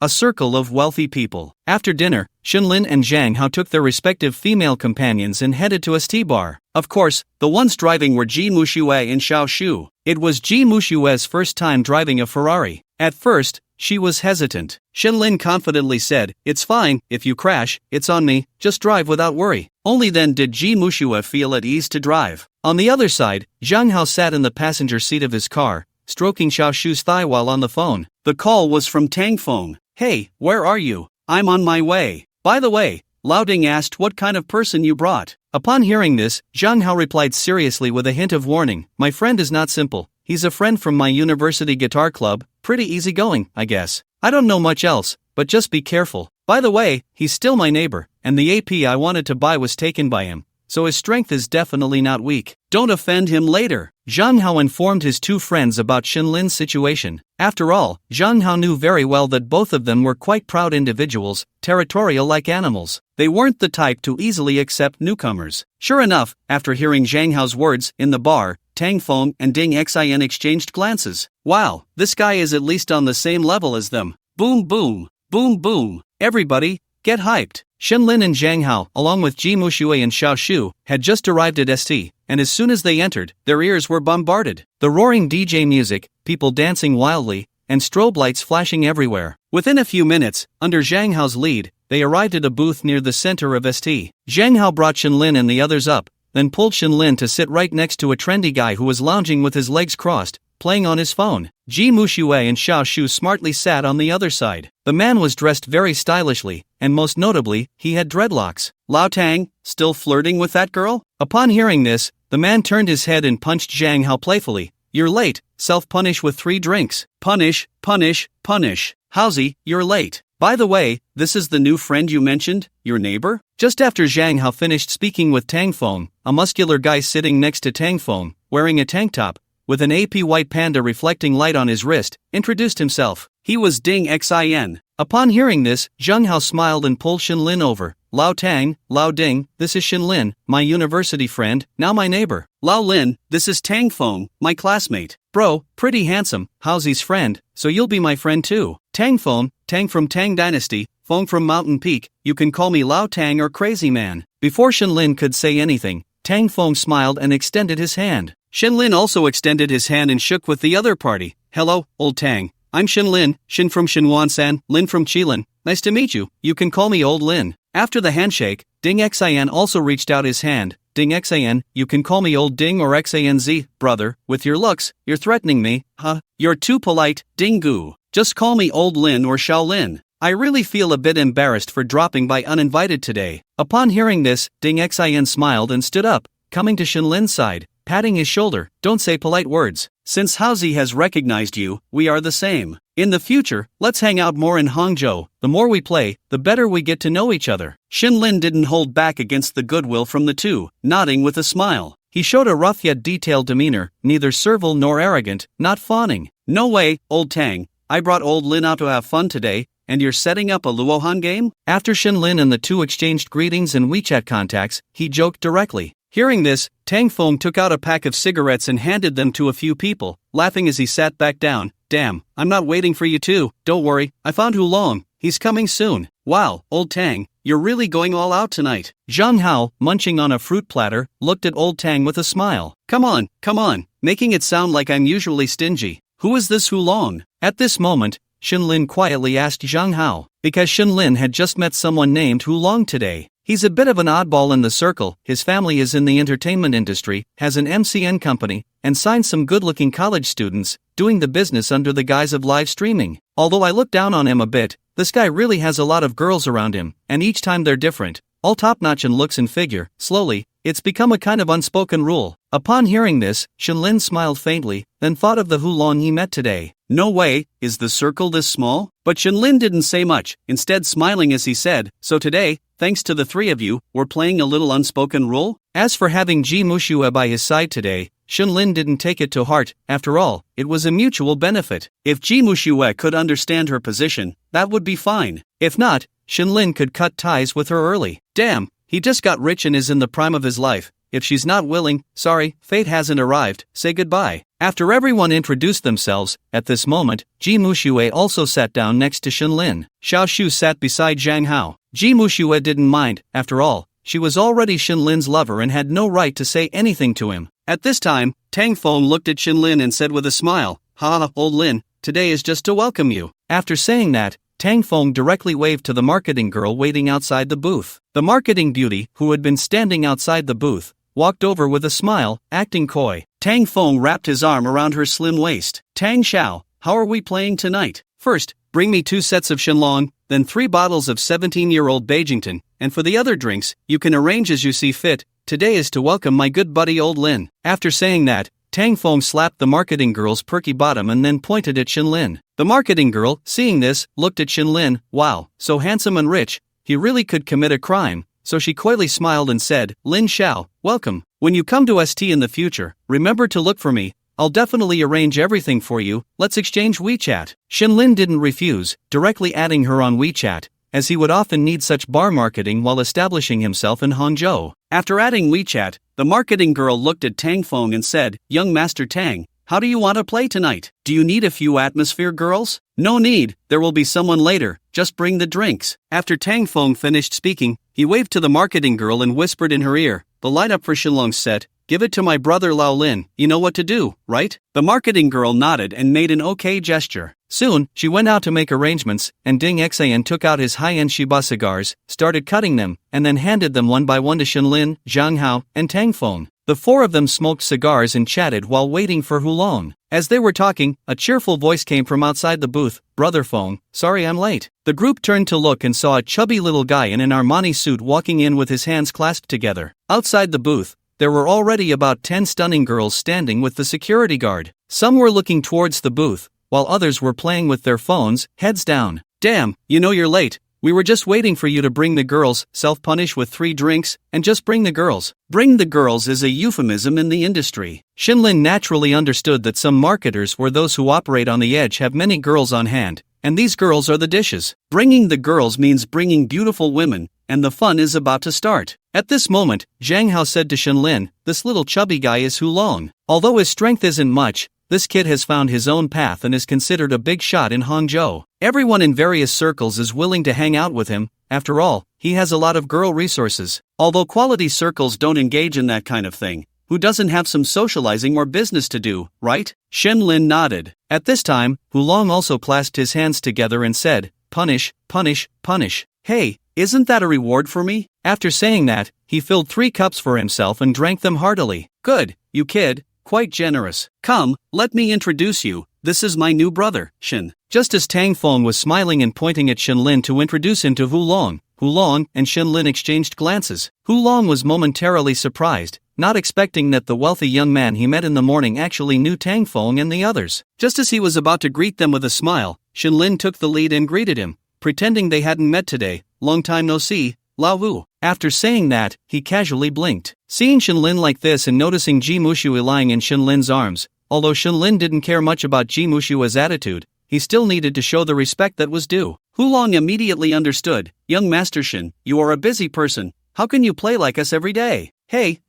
A circle of wealthy people. After dinner, Shenlin and Zhang Hao took their respective female companions and headed to a tea bar. Of course, the ones driving were Ji Mushue and Xiao Shu. It was Ji Mushue's first time driving a Ferrari. At first, she was hesitant. Shenlin confidently said, "It's fine, if you crash, it's on me, just drive without worry." Only then did Ji Mushue feel at ease to drive. On the other side, Zhang Hao sat in the passenger seat of his car, stroking Xiao Shu's thigh while on the phone. The call was from Tang Feng. "Hey, where are you? I'm on my way. By the way," Lao Ding asked what kind of person you brought. Upon hearing this, Zhang Hao replied seriously with a hint of warning, "My friend is not simple. He's a friend from my university guitar club, pretty easygoing, I guess. I don't know much else, but just be careful. By the way, he's still my neighbor, and the AP I wanted to buy was taken by him, so his strength is definitely not weak. Don't offend him later." Zhang Hao informed his two friends about Shenlin's situation. After all, Zhang Hao knew very well that both of them were quite proud individuals, territorial like animals. They weren't the type to easily accept newcomers. Sure enough, after hearing Zhang Hao's words, in the bar, Tang Feng and Ding Xin exchanged glances. Wow, this guy is at least on the same level as them. Boom boom, boom boom. Everybody, get hyped. Shenlin and Zhang Hao, along with Ji Mushue and Xiao Shu, had just arrived at ST, and as soon as they entered, their ears were bombarded. The roaring DJ music, people dancing wildly, and strobe lights flashing everywhere. Within a few minutes, under Zhang Hao's lead, they arrived at a booth near the center of ST. Zhang Hao brought Shenlin and the others up, then pulled Shenlin to sit right next to a trendy guy who was lounging with his legs crossed, playing on his phone. Ji Mushue and Xiao Shu smartly sat on the other side. The man was dressed very stylishly, and most notably, he had dreadlocks. Lao Tang, still flirting with that girl? Upon hearing this, the man turned his head and punched Zhang Hao playfully. "You're late, self-punish with 3 drinks. Punish, punish, punish. Howsy, you're late. By the way, this is the new friend you mentioned, your neighbor?" Just after Zhang Hao finished speaking with Tang Feng, a muscular guy sitting next to Tang Feng, wearing a tank top, with an AP white panda reflecting light on his wrist, introduced himself. He was Ding Xin. Upon hearing this, Zhang Hao smiled and pulled Shenlin over. "Lao Tang, Lao Ding, this is Shenlin, my university friend, now my neighbor. Lao Lin, this is Tang Feng, my classmate. Bro, pretty handsome, Howsy's friend, so you'll be my friend too. Tang Feng, Tang from Tang Dynasty, Feng from Mountain Peak, you can call me Lao Tang or Crazy Man." Before Shenlin could say anything, Tang Feng smiled and extended his hand. Shenlin also extended his hand and shook with the other party. "Hello, old Tang. I'm Shenlin, Shin from Shinwan-san, Lin from Qilin. Nice to meet you, you can call me Old Lin." After the handshake, Ding Xin also reached out his hand. "Ding Xin, you can call me Old Ding or Xanz, brother, with your looks, you're threatening me, huh? You're too polite, Ding Gu. Just call me Old Lin or Xiao Lin. I really feel a bit embarrassed for dropping by uninvited today." Upon hearing this, Ding Xin smiled and stood up, coming to Shenlin's side, patting his shoulder. "Don't say polite words. Since Howsy has recognized you, we are the same. In the future, let's hang out more in Hangzhou. The more we play, the better we get to know each other." Shenlin didn't hold back against the goodwill from the two, nodding with a smile. He showed a rough yet detailed demeanor, neither servile nor arrogant, not fawning. "No way, old Tang. I brought old Lin out to have fun today, and you're setting up a Luohan game?" After Shenlin and the two exchanged greetings and WeChat contacts, he joked directly. Hearing this, Tang Feng took out a pack of cigarettes and handed them to a few people, laughing as he sat back down. "Damn, I'm not waiting for you too, don't worry, I found Hulong, he's coming soon. Wow, old Tang, you're really going all out tonight." Zhang Hao, munching on a fruit platter, looked at old Tang with a smile. Come on, making it sound like I'm usually stingy. Who is this Hulong?" At this moment, Shenlin quietly asked Zhang Hao, because Shenlin had just met someone named Hulong today. He's a bit of an oddball in the circle, his family is in the entertainment industry, has an MCN company, and signs some good-looking college students, doing the business under the guise of live streaming. Although I look down on him a bit, this guy really has a lot of girls around him, and each time they're different, all top-notch in looks and figure. Slowly, it's become a kind of unspoken rule. Upon hearing this, Shenlin smiled faintly, then thought of the Hulong he met today. No way, is the circle this small? But Shinlin didn't say much, instead smiling as he said, so today, thanks to the three of you, we're playing a little unspoken rule? As for having Ji Mushua by his side today, Shinlin didn't take it to heart. After all, it was a mutual benefit. If Ji Mushua could understand her position, that would be fine. If not, Shinlin could cut ties with her early. Damn, he just got rich and is in the prime of his life. If she's not willing, sorry, fate hasn't arrived, say goodbye. After everyone introduced themselves, at this moment, Ji Mushue also sat down next to Shinlin. Xiao Shu sat beside Zhang Hao. Ji Mushue didn't mind, after all, she was already Shinlin's lover and had no right to say anything to him. At this time, Tang Feng looked at Shinlin and said with a smile, "Ha, old Lin, today is just to welcome you." After saying that, Tang Feng directly waved to the marketing girl waiting outside the booth. The marketing beauty, who had been standing outside the booth, walked over with a smile, acting coy. Tang Feng wrapped his arm around her slim waist. "Tang Xiao, how are we playing tonight? First, bring me 2 sets of Shenlong, then 3 bottles of 17-year-old Beijington, and for the other drinks, you can arrange as you see fit. Today is to welcome my good buddy old Lin." After saying that, Tang Feng slapped the marketing girl's perky bottom and then pointed at Shinlin. The marketing girl, seeing this, looked at Shinlin. Wow, so handsome and rich, he really could commit a crime. So she coyly smiled and said, "Lin Xiao, welcome. When you come to ST in the future, remember to look for me. I'll definitely arrange everything for you. Let's exchange WeChat." Shinlin didn't refuse, directly adding her on WeChat, as he would often need such bar marketing while establishing himself in Hangzhou. After adding WeChat, the marketing girl looked at Tang Feng and said, "Young Master Tang, how do you want to play tonight? Do you need a few atmosphere girls?" "No need, there will be someone later, just bring the drinks." After Tang Feng finished speaking, he waved to the marketing girl and whispered in her ear, "The lineup for Shinlong's set, give it to my brother Lao Lin, you know what to do, right?" The marketing girl nodded and made an okay gesture. Soon, she went out to make arrangements, and Ding Xan took out his high-end Shiba cigars, started cutting them, and then handed them one by one to Shinlin, Zhang Hao, and Tang Feng. The 4 of them smoked cigars and chatted while waiting for Hulong. As they were talking, a cheerful voice came from outside the booth, "Brother Feng, sorry I'm late." The group turned to look and saw a chubby little guy in an Armani suit walking in with his hands clasped together. Outside the booth, there were already about 10 stunning girls standing with the security guard. Some were looking towards the booth, while others were playing with their phones, heads down. "Damn, you know you're late. We were just waiting for you to bring the girls, self-punish with 3 drinks, and just bring the girls." Bring the girls is a euphemism in the industry. Shinlin naturally understood that some marketers or those who operate on the edge have many girls on hand, and these girls are the dishes. Bringing the girls means bringing beautiful women, and the fun is about to start. At this moment, Zhang Hao said to Shinlin, "This little chubby guy is Hulong. Although his strength isn't much, this kid has found his own path and is considered a big shot in Hangzhou. Everyone in various circles is willing to hang out with him. After all, he has a lot of girl resources. Although quality circles don't engage in that kind of thing, who doesn't have some socializing or business to do, right?" Shinlin nodded. At this time, Hulong also clasped his hands together and said, "Punish, punish, punish. Hey, isn't that a reward for me?" After saying that, he filled 3 cups for himself and drank them heartily. "Good, you kid. Quite generous. Come, let me introduce you. This is my new brother, Shin." Just as Tang Feng was smiling and pointing at Shinlin to introduce him to Hulong, Hulong and Shinlin exchanged glances. Hulong was momentarily surprised, not expecting that the wealthy young man he met in the morning actually knew Tang Feng and the others. Just as he was about to greet them with a smile, Shinlin took the lead and greeted him, pretending they hadn't met today. "Long time no see, Lao Wu." After saying that, he casually blinked. Seeing Shinlin like this and noticing Ji Mushui lying in Shinlin's arms, although Shinlin didn't care much about Ji Mushui's attitude, he still needed to show the respect that was due. Hulong immediately understood. "Young Master Shin, you are a busy person. How can you play like us every day?" Hey,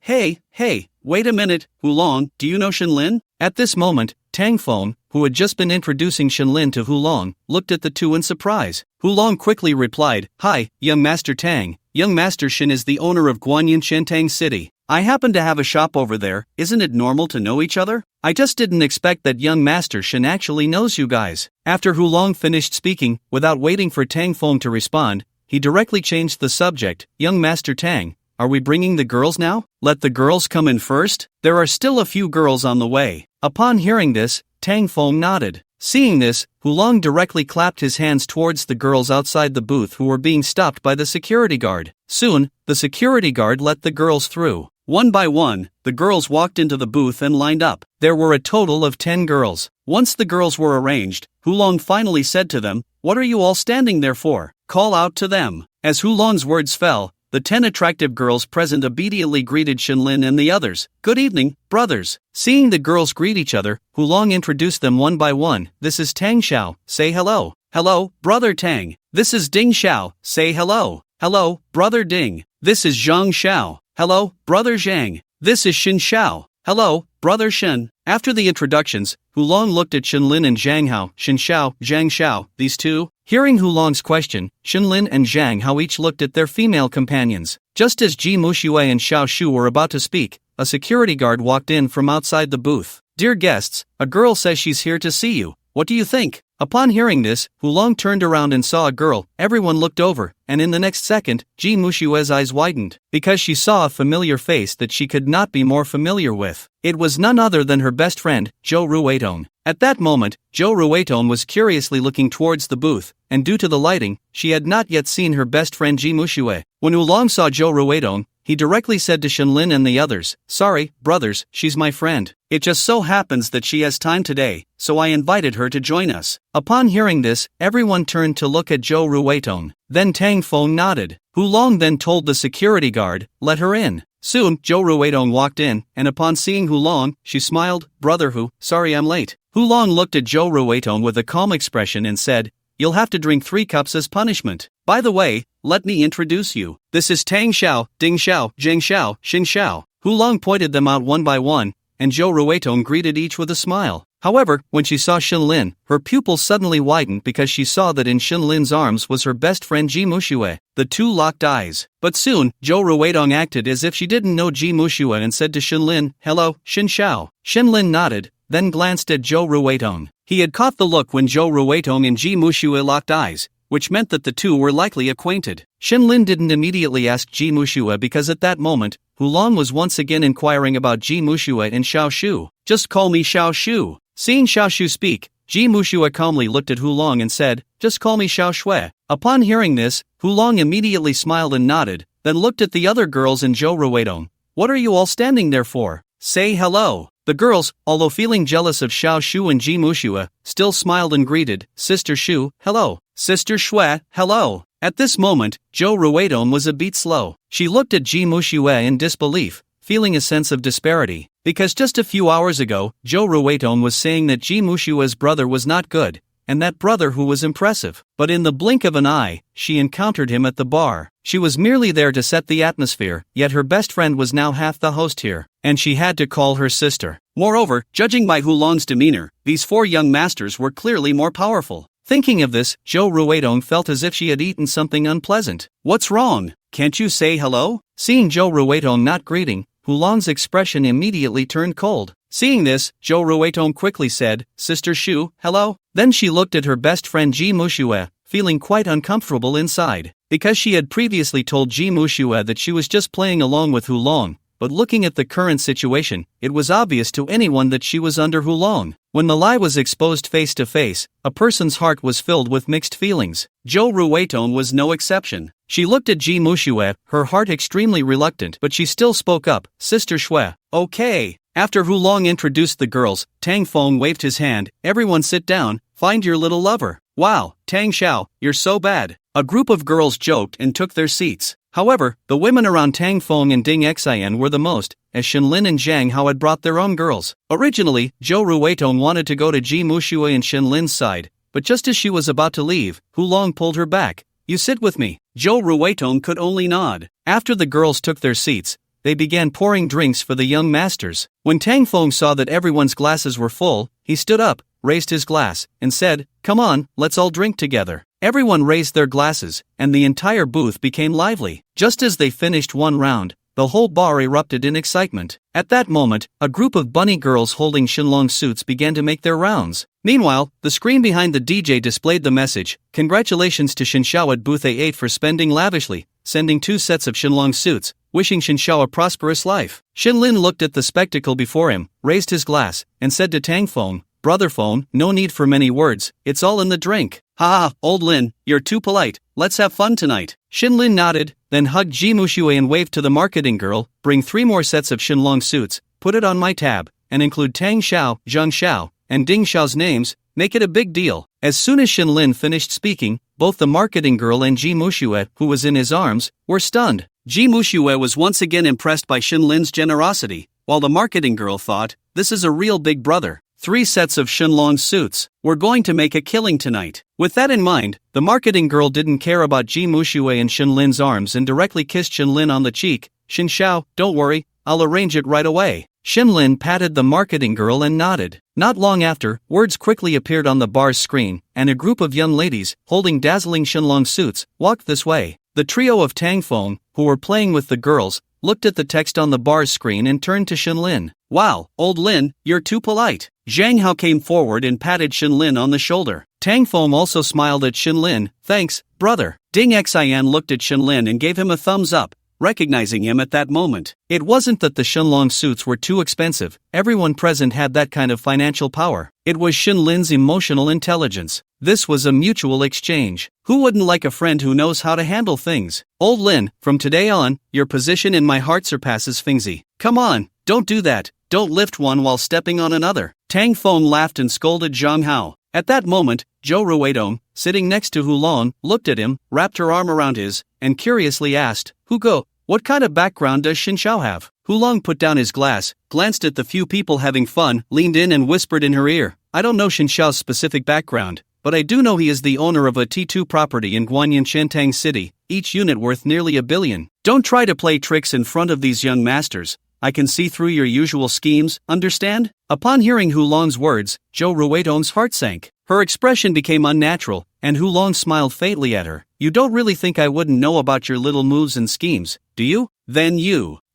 wait a minute, Hulong, do you know Shinlin?" At this moment, Tang Feng, who had just been introducing Shinlin to Hulong, looked at the two in surprise. Hulong quickly replied, "Hi, young Master Tang. Young Master Shin is the owner of Guanyin Shentang City. I happen to have a shop over there. Isn't it normal to know each other? I just didn't expect that young Master Shin actually knows you guys." After Hulong finished speaking, without waiting for Tang Feng to respond, he directly changed the subject. "Young Master Tang, are we bringing the girls now? Let the girls come in first? There are still a few girls on the way." Upon hearing this, Tang Feng nodded. Seeing this, Hulong directly clapped his hands towards the girls outside the booth who were being stopped by the security guard. Soon, the security guard let the girls through. One by one, the girls walked into the booth and lined up. There were a total of 10 girls. Once the girls were arranged, Hulong finally said to them, "What are you all standing there for? Call out to them." As Hulong's words fell, the 10 attractive girls present obediently greeted Shinlin and the others. "Good evening, brothers." Seeing the girls greet each other, Hulong introduced them one by one. "This is Tang Xiao, say hello." "Hello, brother Tang." "This is Ding Xiao, say hello." "Hello, brother Ding." "This is Zhang Xiao." "Hello, brother Zhang." "This is Xin Xiao." "Hello, brother Shen." After the introductions, Hulong looked at Shinlin and Zhang Hao. "Xin Xiao, Zhang Xiao, these two?" Hearing Hulong's question, Shinlin and Zhang Hao each looked at their female companions. Just as Ji Muxue and Xiao Shu were about to speak, a security guard walked in from outside the booth. "Dear guests, a girl says she's here to see you. What do you think?" Upon hearing this, Hulong turned around and saw a girl. Everyone looked over, and in the next second, Ji Muxue's eyes widened, because she saw a familiar face that she could not be more familiar with. It was none other than her best friend, Zhou Ruiton. At that moment, Zhou Ruiton was curiously looking towards the booth, and due to the lighting, she had not yet seen her best friend Ji Muxue. When Hulong saw Zhou Ruiton, he directly said to Shinlin and the others, "Sorry, brothers, she's my friend. It just so happens that she has time today, so I invited her to join us." Upon hearing this, everyone turned to look at Zhou Ruiton. Then Tang Feng nodded. Hulong then told the security guard, "Let her in." Soon, Zhou Ruiton walked in, and upon seeing Hulong, she smiled. "Brother Hu, sorry I'm late." Hulong looked at Zhou Ruiton with a calm expression and said, "You'll have to drink 3 cups as punishment. By the way, let me introduce you. This is Tang Xiao, Ding Xiao, Zheng Xiao, Xin Xiao." Hulong pointed them out one by one, and Zhou Ruiton greeted each with a smile. However, when she saw Shinlin, her pupils suddenly widened because she saw that in Shinlin's arms was her best friend Ji Muxue. The two locked eyes. But soon, Zhou Ruiton acted as if she didn't know Ji Muxue and said to Shinlin, "Hello, Xin Xiao." Shinlin nodded, then glanced at Zhou Ruiton. He had caught the look when Zhou Ruiton and Ji Muxue locked eyes, which meant that the two were likely acquainted. Shinlin didn't immediately ask Ji Muxue because at that moment, Hulong was once again inquiring about Ji Muxue and Xiao Shu. "Just call me Xiao Shu." Seeing Xiao Shu speak, Ji Muxue calmly looked at Hulong and said, "Just call me Xiao Shui." Upon hearing this, Hulong immediately smiled and nodded, then looked at the other girls and Zhou Ruiton. "What are you all standing there for? Say hello." The girls, although feeling jealous of Xiao Shu and Ji Muxue, still smiled and greeted, "Sister Shu, hello." "Sister Shui, hello." At this moment, Zhou Ruiton was a beat slow. She looked at Ji Muxue in disbelief, feeling a sense of disparity. Because just a few hours ago, Zhou Ruiton was saying that Ji Muxue's brother was not good, and that brother who was impressive. But in the blink of an eye, she encountered him at the bar. She was merely there to set the atmosphere, yet her best friend was now half the host here, and she had to call her sister. Moreover, judging by Hulong's demeanor, these 4 young masters were clearly more powerful. Thinking of this, Zhou Ruiton felt as if she had eaten something unpleasant. "What's wrong? Can't you say hello?" Seeing Zhou Ruiton not greeting, Hulong's expression immediately turned cold. Seeing this, Zhou Ruiton quickly said, "Sister Shu, hello?" Then she looked at her best friend Ji Muxue, feeling quite uncomfortable inside. Because she had previously told Ji Muxue that she was just playing along with Hulong, but looking at the current situation, it was obvious to anyone that she was under Hulong. When the lie was exposed face to face, a person's heart was filled with mixed feelings. Zhou Ruiton was no exception. She looked at Ji Muxue, her heart extremely reluctant, but she still spoke up, "Sister Shui." "Okay." After Hulong introduced the girls, Tang Feng waved his hand, "Everyone sit down, find your little lover." "Wow, Tang Xiao, you're so bad." A group of girls joked and took their seats. However, the women around Tang Feng and Ding Xian were the most, as Shinlin and Zhang Hao had brought their own girls. Originally, Zhou Ruiton wanted to go to Ji Muxue and Shinlin's side, but just as she was about to leave, Hulong pulled her back. "You sit with me." Zhou Ruiton could only nod. After the girls took their seats, they began pouring drinks for the young masters. When Tang Feng saw that everyone's glasses were full, he stood up, raised his glass, and said, "Come on, let's all drink together." Everyone raised their glasses, and the entire booth became lively. Just as they finished one round, the whole bar erupted in excitement. At that moment, a group of bunny girls holding Shinlong suits began to make their rounds. Meanwhile, the screen behind the DJ displayed the message, "Congratulations to Shinxiao at booth A8 for spending lavishly, sending 2 sets of Shinlong suits, wishing Shinxiao a prosperous life." Shinlin looked at the spectacle before him, raised his glass, and said to Tang Feng, "Brother Feng, no need for many words, it's all in the drink." "Ha, old Lin, you're too polite, let's have fun tonight." Shinlin nodded, then hugged Ji Muxue and waved to the marketing girl, "Bring 3 more sets of Shinlong suits, put it on my tab, and include Tang Xiao, Zheng Xiao, and Ding Xiao's names, make it a big deal. As soon as Shenlin finished speaking, both the marketing girl and Ji Muxue, who was in his arms, were stunned. Ji Muxue was once again impressed by Shenlin's generosity, while the marketing girl thought, this is a real big brother. 3 sets of Shenlong's suits. We're going to make a killing tonight. With that in mind, the marketing girl didn't care about Ji Muxue and Shenlin's arms and directly kissed Shenlin on the cheek. Shen Xiao, don't worry, I'll arrange it right away. Shenlin patted the marketing girl and nodded. Not long after, words quickly appeared on the bar's screen, and a group of young ladies, holding dazzling Shenlong suits, walked this way. The trio of Tang Feng, who were playing with the girls, looked at the text on the bar's screen and turned to Shenlin. Wow, old Lin, you're too polite. Zhang Hao came forward and patted Shenlin on the shoulder. Tang Feng also smiled at Shenlin. Thanks, brother. Ding Xian looked at Shenlin and gave him a thumbs up, recognizing him at that moment. It wasn't that the Shenlong suits were too expensive, everyone present had that kind of financial power. It was Shenlin's emotional intelligence. This was a mutual exchange. Who wouldn't like a friend who knows how to handle things? Old Lin, from today on, your position in my heart surpasses Fingzi. Come on, don't do that, don't lift one while stepping on another. Tang Feng laughed and scolded Zhang Hao. At that moment, Zhou Ruidong, sitting next to Hulong, looked at him, wrapped her arm around his, and curiously asked, Hugo, what kind of background does Shen Xiao have? Hulong put down his glass, glanced at the few people having fun, leaned in and whispered in her ear, I don't know Shen Xiao's specific background, but I do know he is the owner of a T2 property in Guanyin Shentang City, each unit worth nearly $1 billion. Don't try to play tricks in front of these young masters. I can see through your usual schemes, understand? Upon hearing Hulong's words, Zhou Ruidong's heart sank. Her expression became unnatural, and Hulong smiled faintly at her. You don't really think I wouldn't know about your little moves and schemes, do you? Then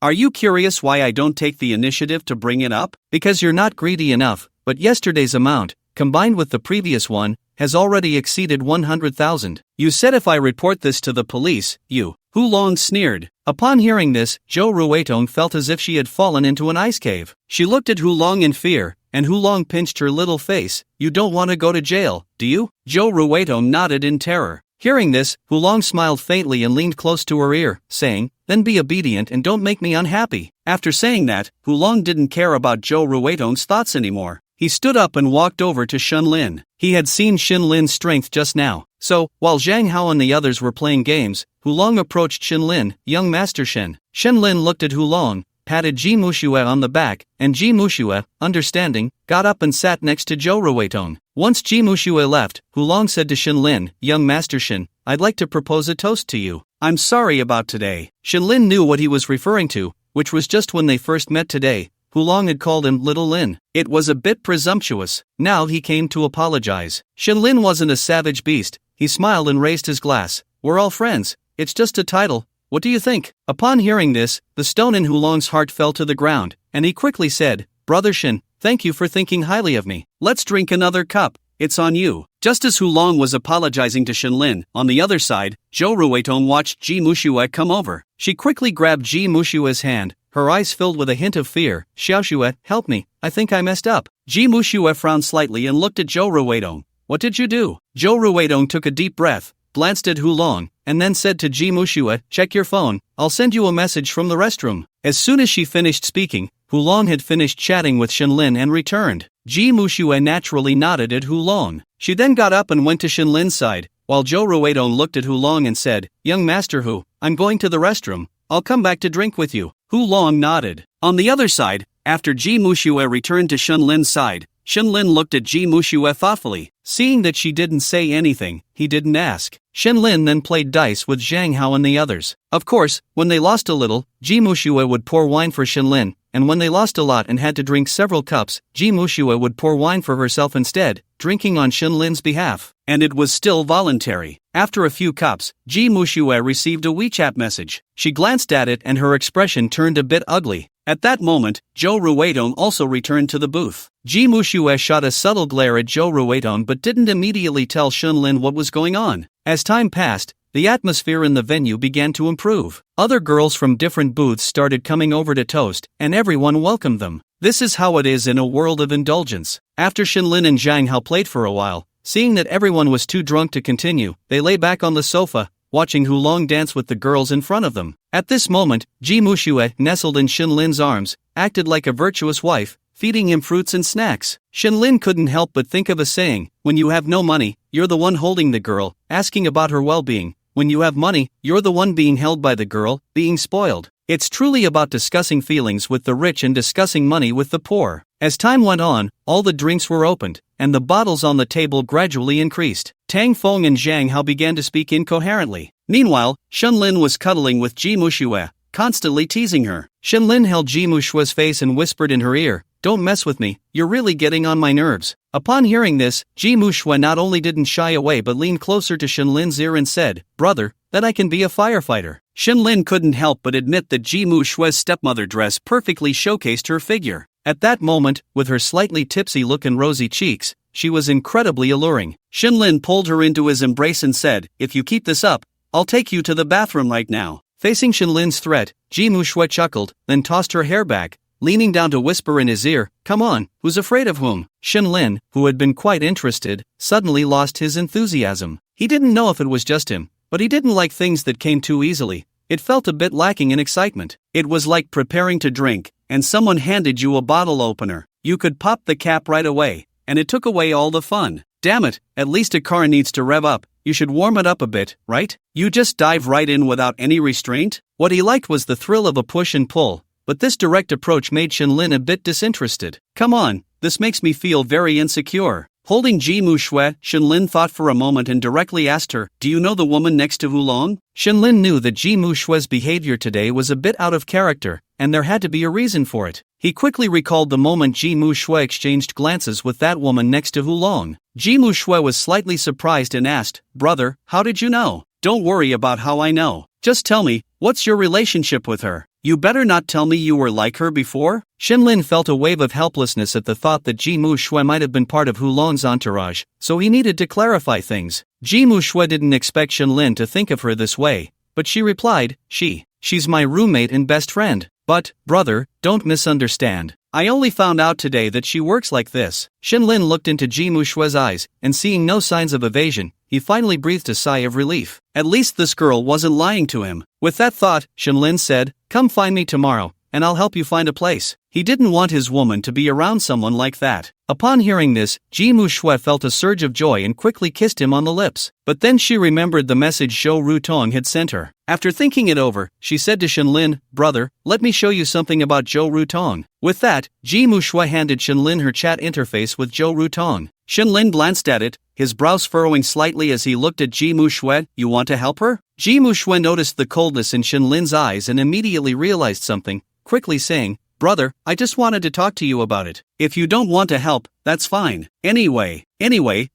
are you curious why I don't take the initiative to bring it up? Because you're not greedy enough, but yesterday's amount, combined with the previous one, has already exceeded 100,000. You said if I report this to the police, Hulong sneered. Upon hearing this, Zhou Ruidong felt as if she had fallen into an ice cave. She looked at Hulong in fear, and Hulong pinched her little face. You don't want to go to jail, do you? Zhou Ruidong nodded in terror. Hearing this, Hulong smiled faintly and leaned close to her ear, saying, then be obedient and don't make me unhappy. After saying that, Hulong didn't care about Zhou Ruidong's thoughts anymore. He stood up and walked over to Shenlin. He had seen Shenlin's strength just now. So, while Zhang Hao and the others were playing games, Hulong approached Shenlin, young master Shen. Shenlin looked at Hulong, patted Ji Muxue on the back, and Ji Muxue, understanding, got up and sat next to Zhou Ruidong. Once Ji Muxue left, Hulong said to Shenlin, young master Shen, I'd like to propose a toast to you. I'm sorry about today. Shenlin knew what he was referring to, which was just when they first met today. Hulong had called him Little Lin. It was a bit presumptuous. Now he came to apologize. Shenlin wasn't a savage beast. He smiled and raised his glass. We're all friends. It's just a title. What do you think? Upon hearing this, the stone in Hulong's heart fell to the ground, and he quickly said, Brother Shen, thank you for thinking highly of me. Let's drink another cup. It's on you. Just as Hulong was apologizing to Shenlin, on the other side, Zhou Ruidong watched Ji Muxue come over. She quickly grabbed Ji Muxue's hand, her eyes filled with a hint of fear. Xiaoxue, help me, I think I messed up. Ji Muxue frowned slightly and looked at Zhou Ruidong. What did you do? Zhou Ruidong took a deep breath, glanced at Hulong, and then said to Ji Muxue, check your phone, I'll send you a message from the restroom. As soon as she finished speaking, Hulong had finished chatting with Shenlin and returned. Ji Muxue naturally nodded at Hulong. She then got up and went to Shenlin's side, while Zhou Ruidong looked at Hulong and said, young master Hu, I'm going to the restroom, I'll come back to drink with you. Hulong nodded. On the other side, after Ji Muxue returned to Shenlin's side, Shenlin looked at Ji Muxue thoughtfully. Seeing that she didn't say anything, he didn't ask. Shenlin then played dice with Zhang Hao and the others. Of course, when they lost a little, Ji Muxue would pour wine for Shenlin, and when they lost a lot and had to drink several cups, Ji Muxue would pour wine for herself instead, drinking on Shenlin's behalf. And it was still voluntary. After a few cups, Ji Muxue received a WeChat message. She glanced at it and her expression turned a bit ugly. At that moment, Zhou Ruidong also returned to the booth. Ji Muxue shot a subtle glare at Zhou Ruidong but didn't immediately tell Shenlin what was going on. As time passed, the atmosphere in the venue began to improve. Other girls from different booths started coming over to toast, and everyone welcomed them. This is how it is in a world of indulgence. After Shenlin and Zhang Hao played for a while, seeing that everyone was too drunk to continue, they lay back on the sofa, watching Hulong dance with the girls in front of them. At this moment, Ji Muxue nestled in Shenlin's arms, acted like a virtuous wife, feeding him fruits and snacks. Shenlin couldn't help but think of a saying, when you have no money, you're the one holding the girl, asking about her well-being. When you have money, you're the one being held by the girl, being spoiled. It's truly about discussing feelings with the rich and discussing money with the poor. As time went on, all the drinks were opened, and the bottles on the table gradually increased. Tang Feng and Zhang Hao began to speak incoherently. Meanwhile, Shenlin was cuddling with Ji Muxue, constantly teasing her. Shenlin held Ji Muxue's face and whispered in her ear, "Don't mess with me, you're really getting on my nerves." Upon hearing this, Ji Muxue not only didn't shy away but leaned closer to Shenlin's ear and said, "Brother, that I can be a firefighter." Shenlin couldn't help but admit that Ji Muxue's stepmother dress perfectly showcased her figure. At that moment, with her slightly tipsy look and rosy cheeks, she was incredibly alluring. Shenlin pulled her into his embrace and said, "If you keep this up, I'll take you to the bathroom right now." Facing Shenlin's threat, Ji Muxue chuckled, then tossed her hair back, leaning down to whisper in his ear, "Come on, who's afraid of whom?" Shenlin, who had been quite interested, suddenly lost his enthusiasm. He didn't know if it was just him, but he didn't like things that came too easily. It felt a bit lacking in excitement. It was like preparing to drink, and someone handed you a bottle opener. You could pop the cap right away, and it took away all the fun. Damn it, at least a car needs to rev up. You should warm it up a bit, right? You just dive right in without any restraint? What he liked was the thrill of a push and pull, but this direct approach made Shenlin a bit disinterested. "Come on, this makes me feel very insecure." Holding Ji Muxue, Shenlin thought for a moment and directly asked her, "Do you know the woman next to Hulong?" Shenlin knew that Ji Muxue's behavior today was a bit out of character, and there had to be a reason for it. He quickly recalled the moment Ji Muxue exchanged glances with that woman next to Hulong. Ji Muxue was slightly surprised and asked, "Brother, how did you know?" "Don't worry about how I know. Just tell me, what's your relationship with her? You better not tell me you were like her before." Shenlin felt a wave of helplessness at the thought that Ji Muxue might have been part of Hulong's entourage, so he needed to clarify things. Ji Muxue didn't expect Shenlin to think of her this way, but she replied, She's my roommate and best friend. But, brother, don't misunderstand. I only found out today that she works like this." Shenlin looked into Ji Muxue's eyes, and seeing no signs of evasion, he finally breathed a sigh of relief. At least this girl wasn't lying to him. With that thought, Shenlin said, "Come find me tomorrow, and I'll help you find a place." He didn't want his woman to be around someone like that. Upon hearing this, Ji Muxue felt a surge of joy and quickly kissed him on the lips. But then she remembered the message Zhou Rutong had sent her. After thinking it over, she said to Shenlin, "Brother, let me show you something about Zhou Rutong." With that, Ji Muxue handed Shenlin her chat interface with Zhou Rutong. Shenlin glanced at it, his brows furrowing slightly as he looked at Ji Muxue. "You want to help her?" Ji Muxue noticed the coldness in Shenlin's eyes and immediately realized something, quickly saying, "Brother, I just wanted to talk to you about it. If you don't want to help, that's fine. Anyway,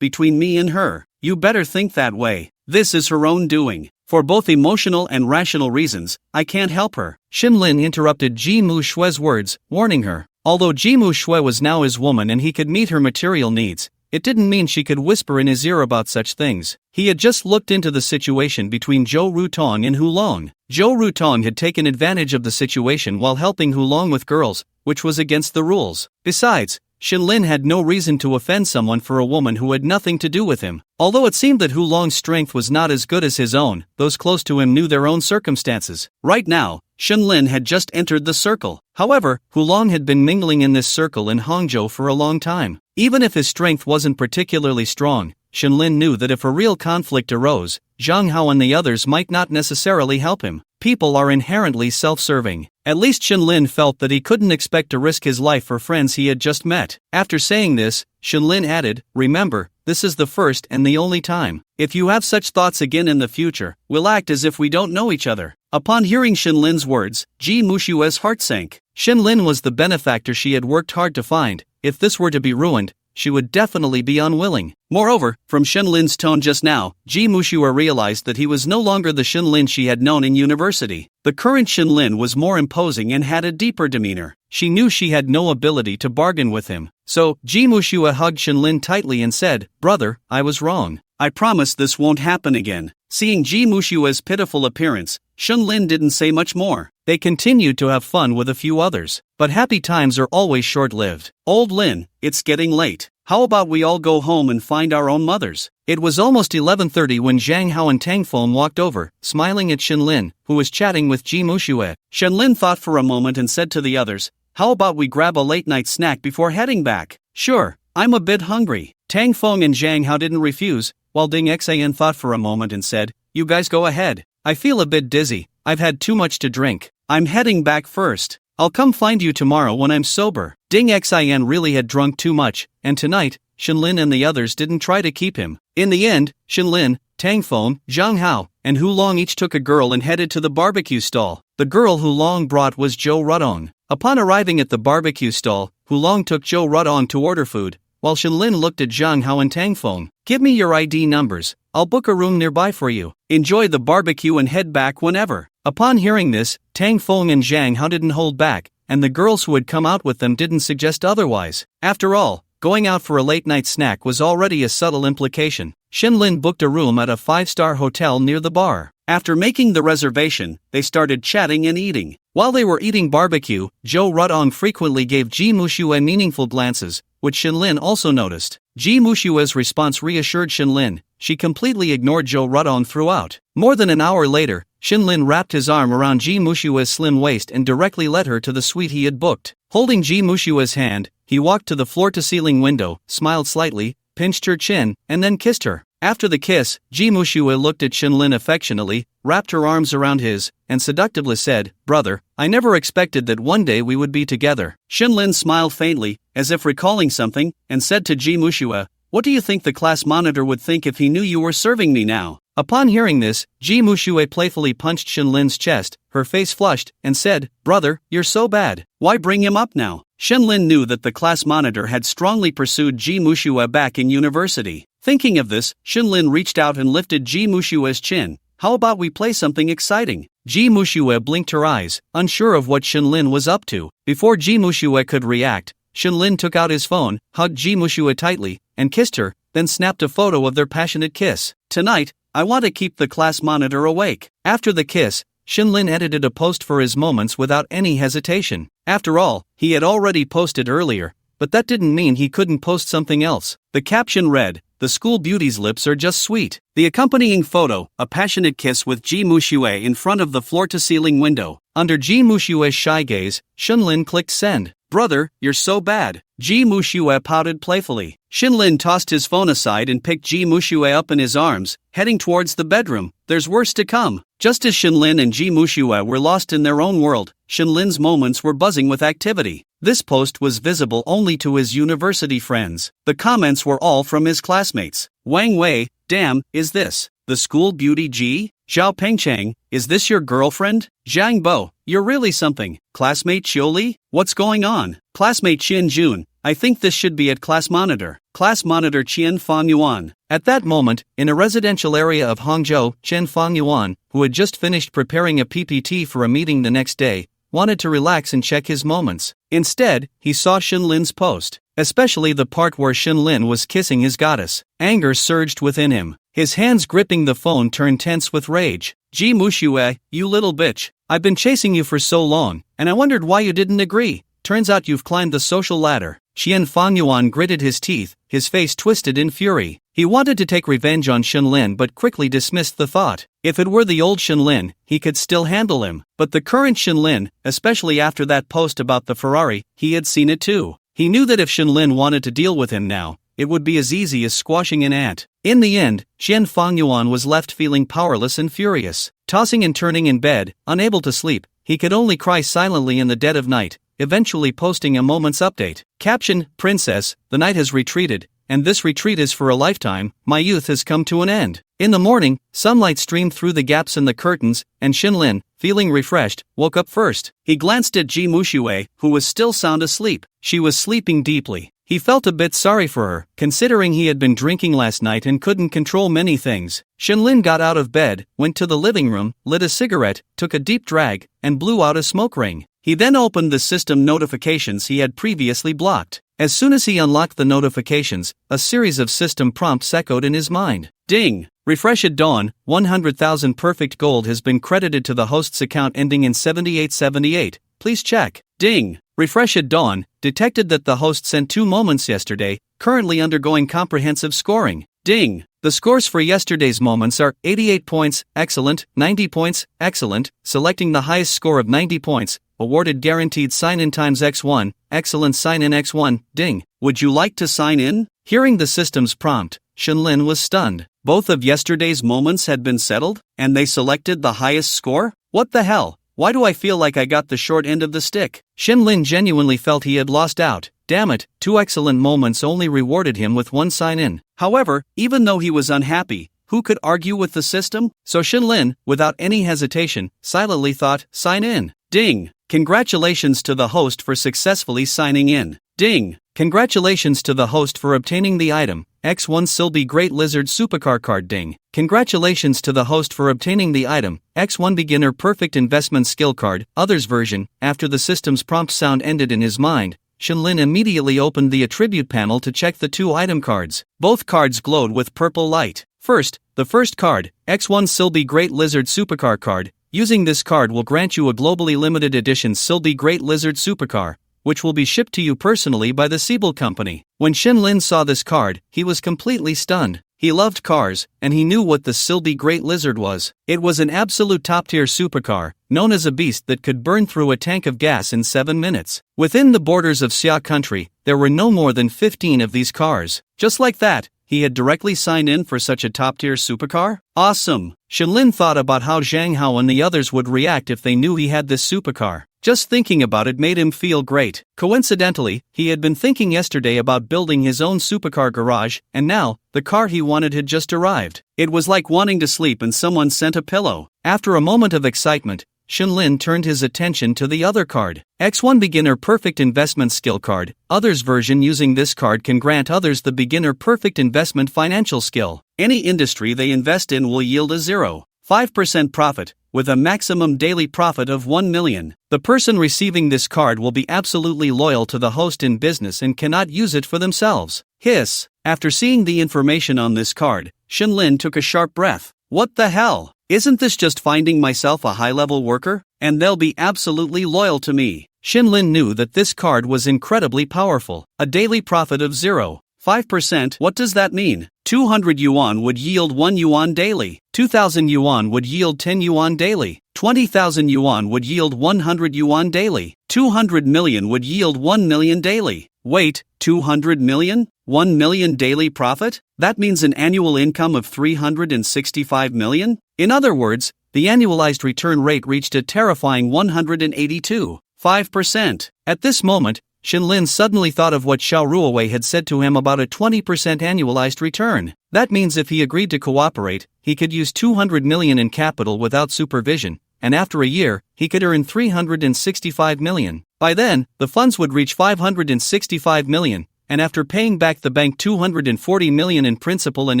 between me and her, you better think that way. This is her own doing. For both emotional and rational reasons, I can't help her." Shenlin interrupted Ji Muxue's words, warning her. Although Ji Muxue was now his woman and he could meet her material needs, it didn't mean she could whisper in his ear about such things. He had just looked into the situation between Zhou Rutong and Hulong. Zhou Rutong had taken advantage of the situation while helping Hulong with girls, which was against the rules. Besides, Shenlin had no reason to offend someone for a woman who had nothing to do with him. Although it seemed that Hulong's strength was not as good as his own, those close to him knew their own circumstances. Right now, Shenlin had just entered the circle. However, Hulong had been mingling in this circle in Hangzhou for a long time. Even if his strength wasn't particularly strong, Shenlin knew that if a real conflict arose, Zhang Hao and the others might not necessarily help him. People are inherently self-serving. At least Shenlin felt that he couldn't expect to risk his life for friends he had just met. After saying this, Shenlin added, "Remember, this is the first and the only time. If you have such thoughts again in the future, we'll act as if we don't know each other." Upon hearing Shenlin's words, Ji Muxue's heart sank. Shenlin was the benefactor she had worked hard to find. If this were to be ruined, she would definitely be unwilling. Moreover, from Shenlin's tone just now, Ji Muxue realized that he was no longer the Shenlin she had known in university. The current Shenlin was more imposing and had a deeper demeanor. She knew she had no ability to bargain with him. So, Ji Muxue hugged Shenlin tightly and said, "Brother, I was wrong. I promise this won't happen again." Seeing Ji Muxue's pitiful appearance, Shenlin didn't say much more. They continued to have fun with a few others. But happy times are always short-lived. "Old Lin, it's getting late. How about we all go home and find our own mothers?" It was almost 11:30 when Zhang Hao and Tang Feng walked over, smiling at Shenlin, who was chatting with Ji Muxue. Shenlin thought for a moment and said to the others, How about we grab a late-night snack before heading back? Sure, I'm a bit hungry. Tang Feng and Zhang Hao didn't refuse, while Ding Xian thought for a moment and said, you guys go ahead. I feel a bit dizzy, I've had too much to drink. I'm heading back first. I'll come find you tomorrow when I'm sober. Ding Xian really had drunk too much, and tonight, Shenlin and the others didn't try to keep him. In the end, Shenlin, Tang Feng, Zhang Hao, and Hu Long each took a girl and headed to the barbecue stall. The girl Hu Long brought was Zhou Rudong. Upon arriving at the barbecue stall, Hu Long took Zhou Rudong to order food, while Shenlin looked at Zhang Hao and Tang Feng. Give me your ID numbers, I'll book a room nearby for you. Enjoy the barbecue and head back whenever. Upon hearing this, Tang Feng and Zhang Hao didn't hold back, and the girls who had come out with them didn't suggest otherwise. After all, going out for a late-night snack was already a subtle implication. Shenlin booked a room at a 5-star hotel near the bar. After making the reservation, they started chatting and eating. While they were eating barbecue, Zhou Rudong frequently gave Ji Muxue meaningful glances, which Shenlin also noticed. Ji Muxue's response reassured Shenlin. She completely ignored Zhou Rudong throughout. More than an hour later, Shenlin wrapped his arm around Ji Muxue's slim waist and directly led her to the suite he had booked. Holding Ji Muxue's hand, he walked to the floor-to-ceiling window, smiled slightly, pinched her chin, and then kissed her. After the kiss, Ji Muxue looked at Shenlin affectionately, wrapped her arms around his, and seductively said, brother, I never expected that one day we would be together. Shenlin smiled faintly, as if recalling something, and said to Ji Muxue, what do you think the class monitor would think if he knew you were serving me now? Upon hearing this, Ji Muxue playfully punched Shenlin's chest, her face flushed, and said, brother, you're so bad. Why bring him up now? Shenlin knew that the class monitor had strongly pursued Ji Muxue back in university. Thinking of this, Shenlin reached out and lifted Ji Muxue's chin. How about we play something exciting? Ji Muxue blinked her eyes, unsure of what Shenlin was up to. Before Ji Muxue could react, Shenlin took out his phone, hugged Ji Muxue tightly, and kissed her, then snapped a photo of their passionate kiss. Tonight, I want to keep the class monitor awake. After the kiss, Shenlin edited a post for his moments without any hesitation. After all, he had already posted earlier, but that didn't mean he couldn't post something else. The caption read, the school beauty's lips are just sweet. The accompanying photo, a passionate kiss with Ji Muxue in front of the floor-to-ceiling window. Under Ji Muxue's shy gaze, Shenlin clicked send. Brother, you're so bad. Ji Muxue pouted playfully. Shenlin tossed his phone aside and picked Ji Muxue up in his arms, heading towards the bedroom. There's worse to come. Just as Shenlin and Ji Muxue were lost in their own world, Shenlin's moments were buzzing with activity. This post was visible only to his university friends. The comments were all from his classmates. Wang Wei, damn, is this the school beauty Ji? Zhao Pengcheng, is this your girlfriend? Zhang Bo, you're really something. Classmate Qiuli, what's going on? Classmate Qian Jun, I think this should be at class monitor. Class monitor Qian Fangyuan. At that moment, in a residential area of Hangzhou, Qian Fangyuan, who had just finished preparing a PPT for a meeting the next day, wanted to relax and check his moments. Instead, he saw Shenlin's post, especially the part where Shenlin was kissing his goddess. Anger surged within him. His hands gripping the phone turned tense with rage. Ji Muxue, you little bitch. I've been chasing you for so long, and I wondered why you didn't agree. Turns out you've climbed the social ladder. Qian Fangyuan gritted his teeth, his face twisted in fury. He wanted to take revenge on Shenlin but quickly dismissed the thought. If it were the old Shenlin, he could still handle him. But the current Shenlin, especially after that post about the Ferrari, he had seen it too. He knew that if Shenlin wanted to deal with him now, it would be as easy as squashing an ant. In the end, Qian Fangyuan was left feeling powerless and furious. Tossing and turning in bed, unable to sleep, he could only cry silently in the dead of night, eventually posting a moment's update. Caption, Princess, the night has retreated, and this retreat is for a lifetime. My youth has come to an end. In the morning, sunlight streamed through the gaps in the curtains, and Shenlin, feeling refreshed, woke up first. He glanced at Ji Muxue, who was still sound asleep. She was sleeping deeply. He felt a bit sorry for her, considering he had been drinking last night and couldn't control many things. Shenlin got out of bed, went to the living room, lit a cigarette, took a deep drag, and blew out a smoke ring. He then opened the system notifications he had previously blocked. As soon as he unlocked the notifications, a series of system prompts echoed in his mind. Ding! Refresh at dawn, 100,000 perfect gold has been credited to the host's account ending in 7878. Please check. Ding! Refresh at dawn, detected that the host sent 2 moments yesterday, currently undergoing comprehensive scoring. Ding! The scores for yesterday's moments are 88 points, excellent, 90 points, excellent. Selecting the highest score of 90 points, awarded guaranteed sign-in times X1, excellent sign-in X1, ding. Would you like to sign in? Hearing the system's prompt, Shenlin was stunned. Both of yesterday's moments had been settled, and they selected the highest score? What the hell? Why do I feel like I got the short end of the stick? Shenlin genuinely felt he had lost out. Damn it, 2 excellent moments only rewarded him with 1 sign-in. However, even though he was unhappy, who could argue with the system? So Shenlin, without any hesitation, silently thought, sign in. Ding! Congratulations to the host for successfully signing in. Ding! Congratulations to the host for obtaining the item, X1 Silby Great Lizard Supercar card. Ding! Congratulations to the host for obtaining the item, X1 Beginner Perfect Investment Skill card. Others version. After the system's prompt sound ended in his mind, Shenlin immediately opened the attribute panel to check the 2 item cards. Both cards glowed with purple light. First, the first card, X1 Silby Great Lizard Supercar card. Using this card will grant you a globally limited edition Silby Great Lizard Supercar, which will be shipped to you personally by the Siebel Company. When Shenlin saw this card, he was completely stunned. He loved cars, and he knew what the Silby Great Lizard was. It was an absolute top-tier supercar, known as a beast that could burn through a tank of gas in 7 minutes. Within the borders of Xia country, there were no more than 15 of these cars. Just like that, he had directly signed in for such a top-tier supercar? Awesome! Shenlin thought about how Zhang Hao and the others would react if they knew he had this supercar. Just thinking about it made him feel great. Coincidentally, he had been thinking yesterday about building his own supercar garage, and now, the car he wanted had just arrived. It was like wanting to sleep and someone sent a pillow. After a moment of excitement, Shenlin turned his attention to the other card, X1 Beginner Perfect Investment Skill card. Others version. Using this card can grant others the Beginner Perfect Investment Financial Skill. Any industry they invest in will yield a 0.5% profit, with a maximum daily profit of 1 million. The person receiving this card will be absolutely loyal to the host in business and cannot use it for themselves. Hiss! After seeing the information on this card, Shenlin took a sharp breath. What the hell? Isn't this just finding myself a high-level worker? And they'll be absolutely loyal to me. Shenlin knew that this card was incredibly powerful. A daily profit of 0.5%. What does that mean? 200 yuan would yield 1 yuan daily. 2,000 yuan would yield 10 yuan daily. 20,000 yuan would yield 100 yuan daily. 200 million would yield 1 million daily. Wait, 200 million? 1 million daily profit? That means an annual income of 365 million? In other words, the annualized return rate reached a terrifying 182.5%. At this moment, Shenlin suddenly thought of what Xiao Ruowei had said to him about a 20% annualized return. That means if he agreed to cooperate, he could use 200 million in capital without supervision, and after a year, he could earn 365 million. By then, the funds would reach 565 million, and after paying back the bank 240 million in principal and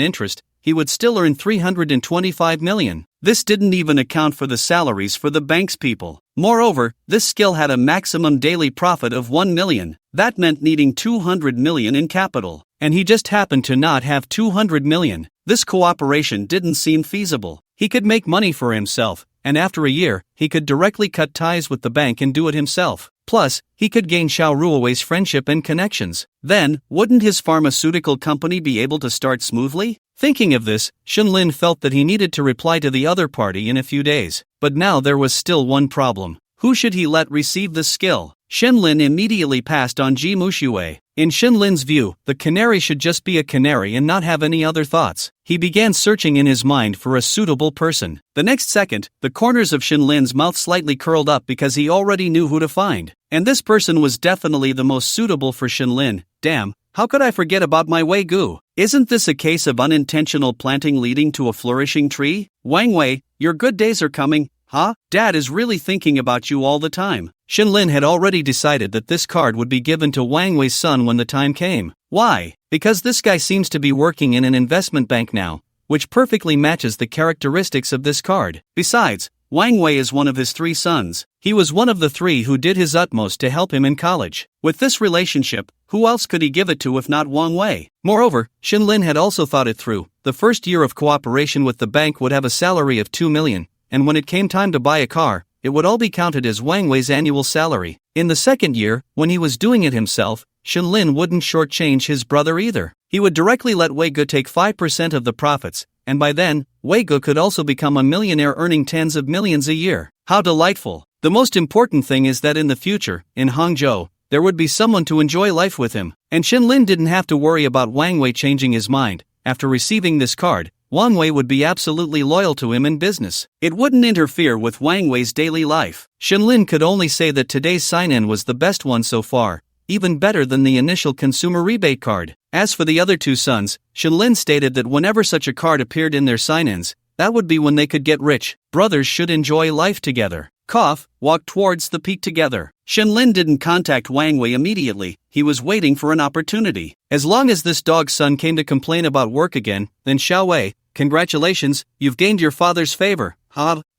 interest, he would still earn 325 million. This didn't even account for the salaries for the bank's people. Moreover, this skill had a maximum daily profit of 1 million. That meant needing 200 million in capital. And he just happened to not have 200 million. This cooperation didn't seem feasible. He could make money for himself, and after a year, he could directly cut ties with the bank and do it himself. Plus, he could gain Xiao Ruowei's friendship and connections. Then, wouldn't his pharmaceutical company be able to start smoothly? Thinking of this, Shenlin felt that he needed to reply to the other party in a few days. But now there was still one problem. Who should he let receive the skill? Shenlin immediately passed on Ji Mushuwei. In Shenlin's view, the canary should just be a canary and not have any other thoughts. He began searching in his mind for a suitable person. The next second, the corners of Shenlin's mouth slightly curled up because he already knew who to find. And this person was definitely the most suitable for Shenlin. Damn, how could I forget about my Wei Gu? Isn't this a case of unintentional planting leading to a flourishing tree? Wang Wei, your good days are coming. Huh? Dad is really thinking about you all the time. Shenlin had already decided that this card would be given to Wang Wei's son when the time came. Why? Because this guy seems to be working in an investment bank now, which perfectly matches the characteristics of this card. Besides, Wang Wei is one of his 3 sons. He was one of the 3 who did his utmost to help him in college. With this relationship, who else could he give it to if not Wang Wei? Moreover, Shenlin had also thought it through. The first year of cooperation with the bank would have a salary of 2 million. And when it came time to buy a car, it would all be counted as Wang Wei's annual salary. In the second year, when he was doing it himself, Shenlin wouldn't shortchange his brother either. He would directly let Wei Gu take 5% of the profits, and by then, Wei Gu could also become a millionaire earning tens of millions a year. How delightful! The most important thing is that in the future, in Hangzhou, there would be someone to enjoy life with him, and Shinlin didn't have to worry about Wang Wei changing his mind. After receiving this card, Wang Wei would be absolutely loyal to him in business. It wouldn't interfere with Wang Wei's daily life. Shinlin could only say that today's sign-in was the best one so far, even better than the initial consumer rebate card. As for the other two sons, Shinlin stated that whenever such a card appeared in their sign-ins, that would be when they could get rich. Brothers should enjoy life together. Walked towards the peak together. Shinlin didn't contact Wang Wei immediately, he was waiting for an opportunity. As long as this dog's son came to complain about work again, then Xiao Wei, congratulations, you've gained your father's favor.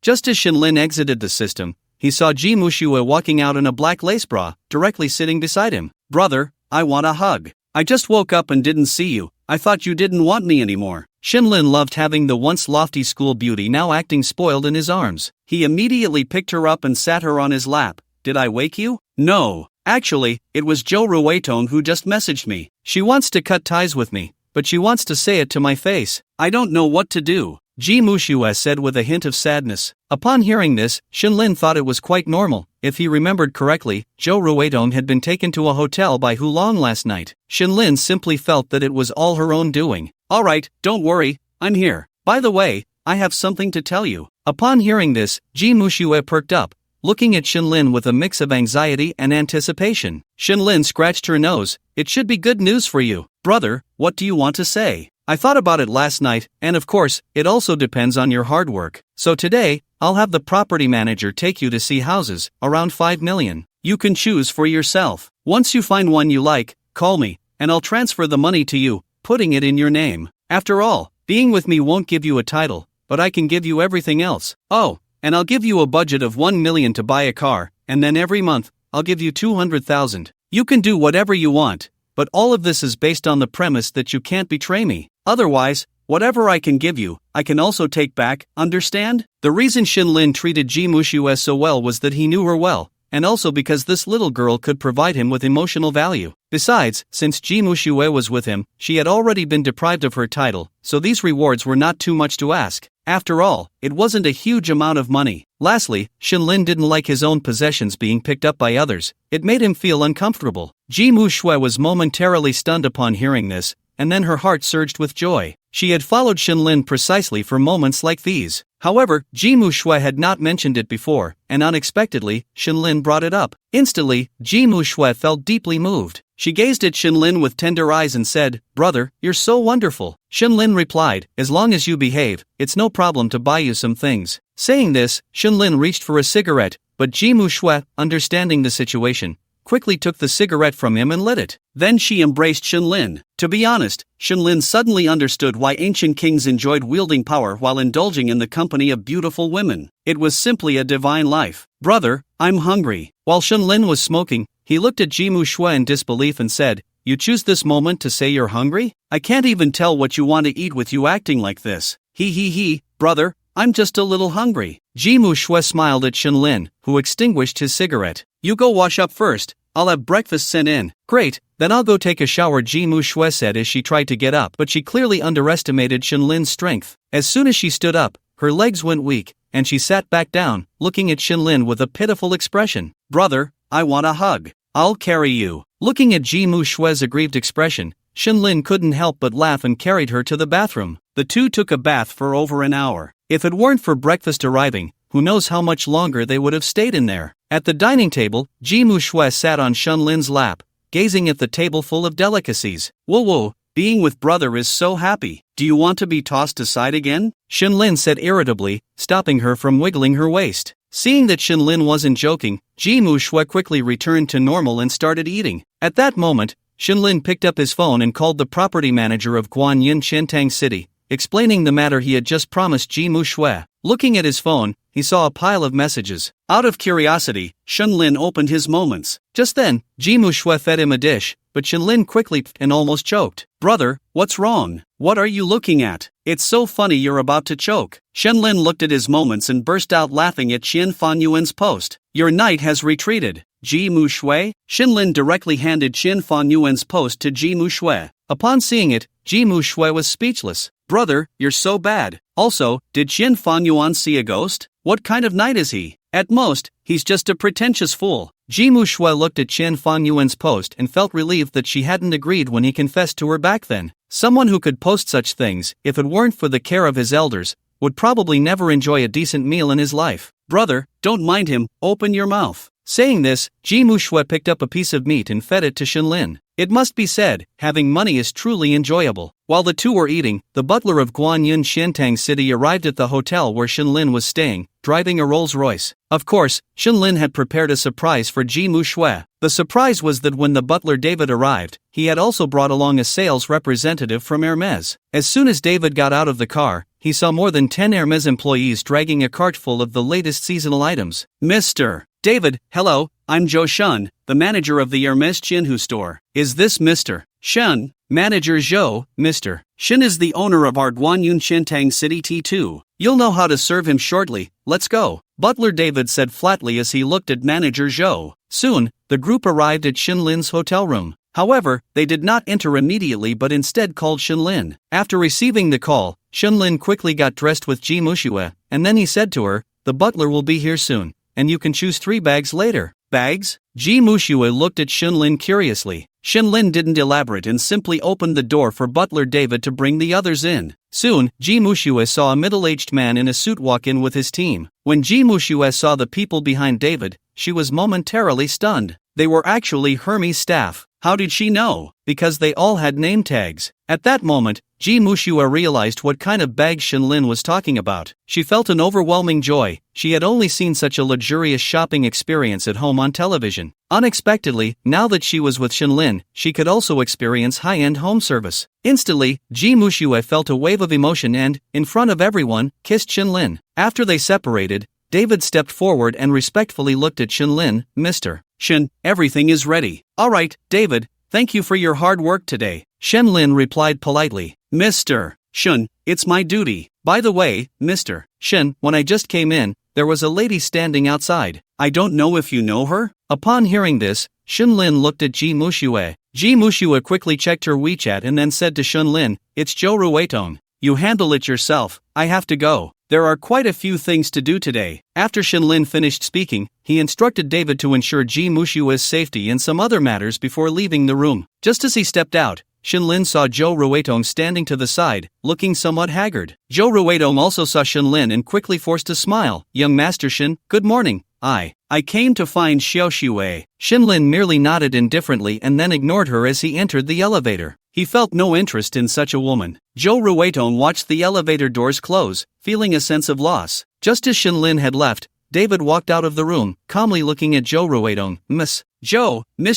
Just as Shinlin exited the system, he saw Ji Mushue walking out in a black lace bra, directly sitting beside him. Brother, I want a hug. I just woke up and didn't see you, I thought you didn't want me anymore. Shinlin loved having the once lofty school beauty now acting spoiled in his arms. He immediately picked her up and sat her on his lap. Did I wake you? No. Actually, it was Zhou Ruiton who just messaged me. She wants to cut ties with me, but she wants to say it to my face. I don't know what to do, Ji Mushue said with a hint of sadness. Upon hearing this, Shinlin thought it was quite normal. If he remembered correctly, Zhou Ruiton had been taken to a hotel by Hulong last night. Shinlin simply felt that it was all her own doing. Alright, don't worry, I'm here. By the way, I have something to tell you. Upon hearing this, Ji Mushue perked up, looking at Shinlin with a mix of anxiety and anticipation. Shinlin scratched her nose. It should be good news for you. Brother, what do you want to say? I thought about it last night, and of course, it also depends on your hard work. So today, I'll have the property manager take you to see houses, around 5 million. You can choose for yourself. Once you find one you like, call me, and I'll transfer the money to you, putting it in your name. After all, being with me won't give you a title, but I can give you everything else. Oh, and I'll give you a budget of 1 million to buy a car, and then every month, I'll give you 200,000. You can do whatever you want, but all of this is based on the premise that you can't betray me. Otherwise, whatever I can give you, I can also take back, understand? The reason Shinlin treated Ji Mushue so well was that he knew her well, and also because this little girl could provide him with emotional value. Besides, since Ji Mushue was with him, she had already been deprived of her title, so these rewards were not too much to ask. After all, it wasn't a huge amount of money. Lastly, Shinlin didn't like his own possessions being picked up by others. It made him feel uncomfortable. Ji Mushue was momentarily stunned upon hearing this, and then her heart surged with joy. She had followed Shinlin precisely for moments like these. However, Ji Mushue had not mentioned it before, and unexpectedly, Shinlin brought it up. Instantly, Ji Mushue felt deeply moved. She gazed at Shinlin with tender eyes and said, "Brother, you're so wonderful." Shinlin replied, "As long as you behave, it's no problem to buy you some things." Saying this, Shinlin reached for a cigarette, but Ji Mushue, understanding the situation, quickly took the cigarette from him and lit it. Then she embraced Shinlin. To be honest, Shinlin suddenly understood why ancient kings enjoyed wielding power while indulging in the company of beautiful women. It was simply a divine life. "Brother, I'm hungry." While Shinlin was smoking, he looked at Ji Mushue in disbelief and said, "You choose this moment to say you're hungry? I can't even tell what you want to eat with you acting like this." He, brother, I'm just a little hungry." Ji Mushue smiled at Shinlin, who extinguished his cigarette. "You go wash up first, I'll have breakfast sent in." "Great, then I'll go take a shower," Ji Mushue said as she tried to get up, but she clearly underestimated Shinlin's strength. As soon as she stood up, her legs went weak, and she sat back down, looking at Shinlin with a pitiful expression. "Brother, I want a hug. I'll carry you." Looking at Ji Mushue's aggrieved expression, Shinlin couldn't help but laugh and carried her to the bathroom. The two took a bath for over an hour. If it weren't for breakfast arriving, who knows how much longer they would have stayed in there. At the dining table, Ji Mushue sat on Shinlin's lap, gazing at the table full of delicacies. Whoa, being with brother is so happy. Do you want to be tossed aside again?" Shinlin said irritably, stopping her from wiggling her waist. Seeing that Shinlin wasn't joking, Ji Mushue quickly returned to normal and started eating. At that moment, Shinlin picked up his phone and called the property manager of Guanyin Shentang City, explaining the matter he had just promised Ji Mushue. Looking at his phone, he saw a pile of messages. Out of curiosity, Shinlin opened his moments. Just then, Ji Mushue fed him a dish, but Shinlin quickly and almost choked. "Brother, what's wrong? What are you looking at? It's so funny you're about to choke." Shinlin looked at his moments and burst out laughing at Qian Fanyuan's post. "Your knight has retreated, Ji Mushue." Shinlin directly handed Qian Fanyuan's post to Ji Mushue. Upon seeing it, Ji Mushue was speechless. "Brother, you're so bad. Also, did Qian Fanyuan see a ghost? What kind of knight is he?" At most, he's just a pretentious fool. Ji Muxue looked at Chen Fangyuan's post and felt relieved that she hadn't agreed when he confessed to her back then. Someone who could post such things, if it weren't for the care of his elders, would probably never enjoy a decent meal in his life. Brother, don't mind him, open your mouth. Saying this, Ji Muxue picked up a piece of meat and fed it to Shenlin. It must be said, having money is truly enjoyable. While the two were eating, the butler of Guanyin Shintang City arrived at the hotel where Shenlin was staying, driving a Rolls-Royce. Of course, Shenlin had prepared a surprise for Ji Muxue. The surprise was that when the butler David arrived, he had also brought along a sales representative from Hermes. As soon as David got out of the car, he saw more than 10 Hermes employees dragging a cart full of the latest seasonal items. Mr. David, hello, I'm Zhou Shun, the manager of the Hermes Jinhu store. Is this Mr. Shun? Manager Zhou, Mr. Shun is the owner of our Guanyin Shintang City T2. You'll know how to serve him shortly, let's go. Butler David said flatly as he looked at manager Zhou. Soon, the group arrived at Shenlin's hotel room. However, they did not enter immediately but instead called Shenlin. After receiving the call, Shenlin quickly got dressed with Ji Muxue, and then he said to her, the butler will be here soon, and you can choose 3 bags later. Bags? Ji Muxue looked at Shenlin curiously. Shenlin didn't elaborate and simply opened the door for butler David to bring the others in. Soon, Ji Muxue saw a middle-aged man in a suit walk in with his team. When Ji Muxue saw the people behind David, she was momentarily stunned. They were actually Hermes staff. How did she know? Because they all had name tags. At that moment, Ji Muxue realized what kind of bag Shenlin was talking about. She felt an overwhelming joy. She had only seen such a luxurious shopping experience at home on television. Unexpectedly, now that she was with Shenlin, she could also experience high-end home service. Instantly, Ji Muxue felt a wave of emotion and, in front of everyone, kissed Shenlin. After they separated, David stepped forward and respectfully looked at Shenlin. Mr. Shen, everything is ready. Alright, David, thank you for your hard work today. Shenlin replied politely. Mr. Shen, it's my duty. By the way, Mr. Shen, when I just came in, there was a lady standing outside. I don't know if you know her? Upon hearing this, Shenlin looked at Ji Muxue. Ji Muxue quickly checked her WeChat and then said to Shenlin, it's Zhou Ruitong. You handle it yourself, I have to go. There are quite a few things to do today. After Shenlin finished speaking, he instructed David to ensure Ji Muxue's safety and some other matters before leaving the room. Just as he stepped out, Shenlin saw Zhou Ruitong standing to the side, looking somewhat haggard. Zhou Ruitong also saw Shenlin and quickly forced a smile. Young Master Shen, good morning. I came to find Xiao Xue. Shenlin merely nodded indifferently and then ignored her as he entered the elevator. He felt no interest in such a woman. Zhou Ruitong watched the elevator doors close, feeling a sense of loss. Just as Shenlin had left, David walked out of the room, calmly looking at Zhou Ruitong. Miss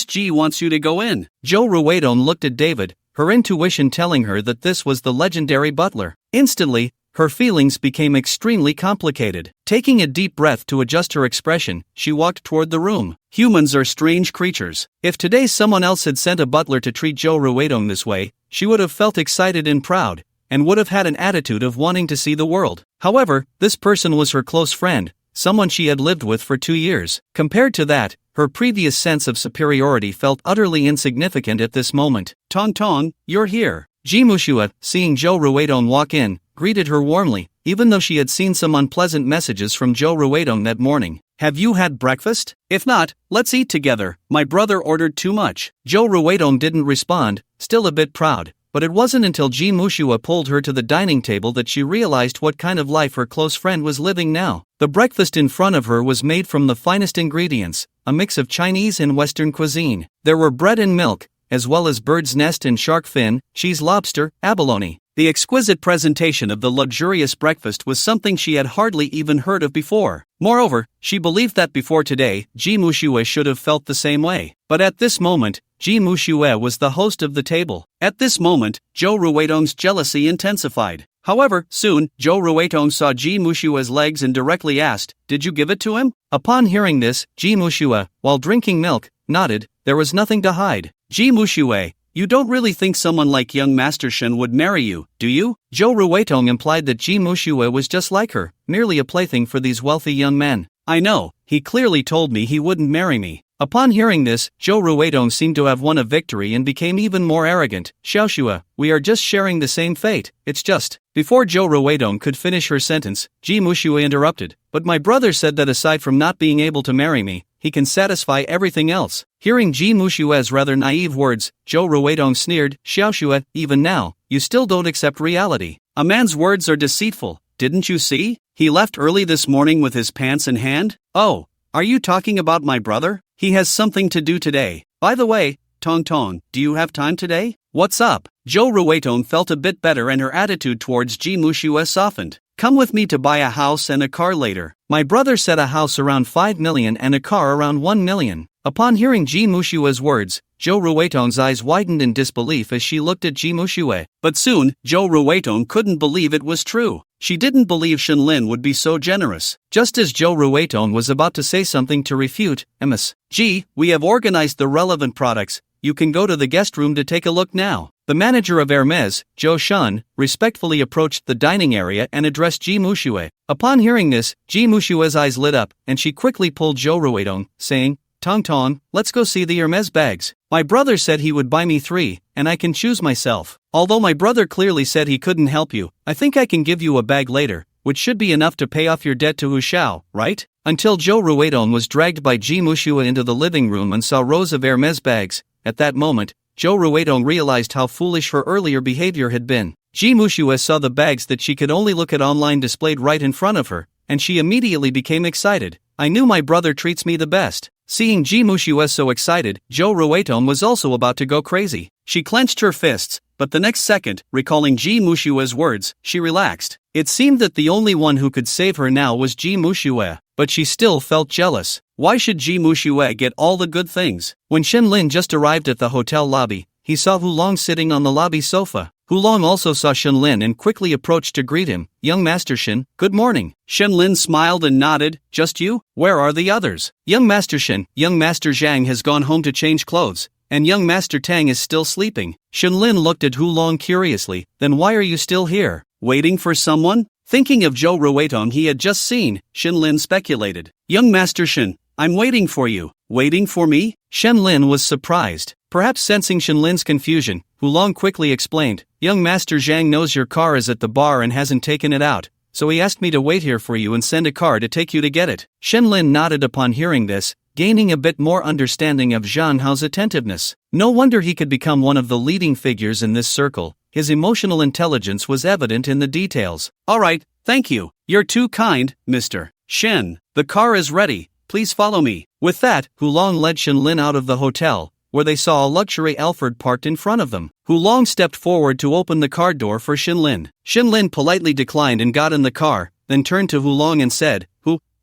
Ji wants you to go in. Zhou Ruitong looked at David, her intuition telling her that this was the legendary butler. Instantly, her feelings became extremely complicated. Taking a deep breath to adjust her expression, she walked toward the room. Humans are strange creatures. If today someone else had sent a butler to treat Zhou Ruitong this way, she would have felt excited and proud, and would have had an attitude of wanting to see the world. However, this person was her close friend, someone she had lived with for 2 years. Compared to that, her previous sense of superiority felt utterly insignificant at this moment. Tong, you're here. Ji Muxue, seeing Zhou Ruitong walk in, greeted her warmly, even though she had seen some unpleasant messages from Zhou Ruitong that morning. Have you had breakfast? If not, let's eat together. My brother ordered too much. Zhou Ruitong didn't respond, still a bit proud, but it wasn't until Ji Muxue pulled her to the dining table that she realized what kind of life her close friend was living now. The breakfast in front of her was made from the finest ingredients, a mix of Chinese and Western cuisine. There were bread and milk, as well as bird's nest and shark fin, cheese lobster, abalone. The exquisite presentation of the luxurious breakfast was something she had hardly even heard of before. Moreover, she believed that before today, Ji Muxue should have felt the same way. But at this moment, Ji Muxue was the host of the table. At this moment, Zhou Ruitong's jealousy intensified. However, soon, Zhou Ruitong saw Ji Muxue's legs and directly asked, "Did you give it to him?" Upon hearing this, Ji Muxue, while drinking milk, nodded. There was nothing to hide. Ji Muxue, you don't really think someone like young Master Shen would marry you, do you? Zhou Ruitong implied that Ji Muxue was just like her, merely a plaything for these wealthy young men. I know, he clearly told me he wouldn't marry me. Upon hearing this, Zhou Ruidong seemed to have won a victory and became even more arrogant. Xiaoxue, we are just sharing the same fate, it's just. Before Zhou Ruidong could finish her sentence, Ji Muxue interrupted. But my brother said that aside from not being able to marry me, he can satisfy everything else. Hearing Ji Muxue's rather naive words, Zhou Ruidong sneered, Xiaoxue, even now, you still don't accept reality. A man's words are deceitful, didn't you see? He left early this morning with his pants in hand? Oh, are you talking about my brother? He has something to do today. By the way, Tong Tong, do you have time today? What's up? Zhou Ruidong felt a bit better and her attitude towards Ji Muxue softened. Come with me to buy a house and a car later. My brother said a house around 5 million and a car around 1 million. Upon hearing Ji Muxue's words, Zhou Ruidong's eyes widened in disbelief as she looked at Ji Muxue. But soon, Zhou Ruidong couldn't believe it was true. She didn't believe Shenlin would be so generous. Just as Zhou Ruidong was about to say something to refute, Ms. Ji, we have organized the relevant products. You can go to the guest room to take a look now. The manager of Hermes, Zhou Shun, respectfully approached the dining area and addressed Ji Muxue. Upon hearing this, Ji Muxue's eyes lit up, and she quickly pulled Zhou Ruidong, saying, Tong Tong, let's go see the Hermes bags. My brother said he would buy me 3, and I can choose myself. Although my brother clearly said he couldn't help you, I think I can give you a bag later, which should be enough to pay off your debt to Hu Xiao, right? Until Zhou Ruidong was dragged by Ji Muxue into the living room and saw rows of Hermes bags. At that moment, Zhou Ruidong realized how foolish her earlier behavior had been. Ji Muxue saw the bags that she could only look at online displayed right in front of her, and she immediately became excited. I knew my brother treats me the best. Seeing Ji Muxue so excited, Zhou Ruidong was also about to go crazy. She clenched her fists, but the next second, recalling Ji Muxue's words, she relaxed. It seemed that the only one who could save her now was Ji Muxue, but she still felt jealous. Why should Ji Muxue get all the good things? When Shenlin just arrived at the hotel lobby, he saw Hulong sitting on the lobby sofa. Hulong also saw Shenlin and quickly approached to greet him. Young Master Shen, good morning. Shenlin smiled and nodded. Just you? Where are the others? Young Master Shen, young Master Zhang has gone home to change clothes, and young Master Tang is still sleeping. Shenlin looked at Hulong curiously. Then why are you still here? Waiting for someone? Thinking of Zhou Ruidong he had just seen, Shenlin speculated. Young Master Shen, I'm waiting for you. Waiting for me? Shenlin was surprised. Perhaps sensing Shenlin's confusion, Hulong quickly explained, Young Master Zhang knows your car is at the bar and hasn't taken it out, so he asked me to wait here for you and send a car to take you to get it. Shenlin nodded upon hearing this, gaining a bit more understanding of Zhang Hao's attentiveness. No wonder he could become one of the leading figures in this circle. His emotional intelligence was evident in the details. Alright, thank you. You're too kind, Mr. Shen. The car is ready. Please follow me. With that, Hulong led Shenlin out of the hotel, where they saw a luxury Alphard parked in front of them. Hulong stepped forward to open the car door for Shenlin. Shenlin politely declined and got in the car, then turned to Hulong and said,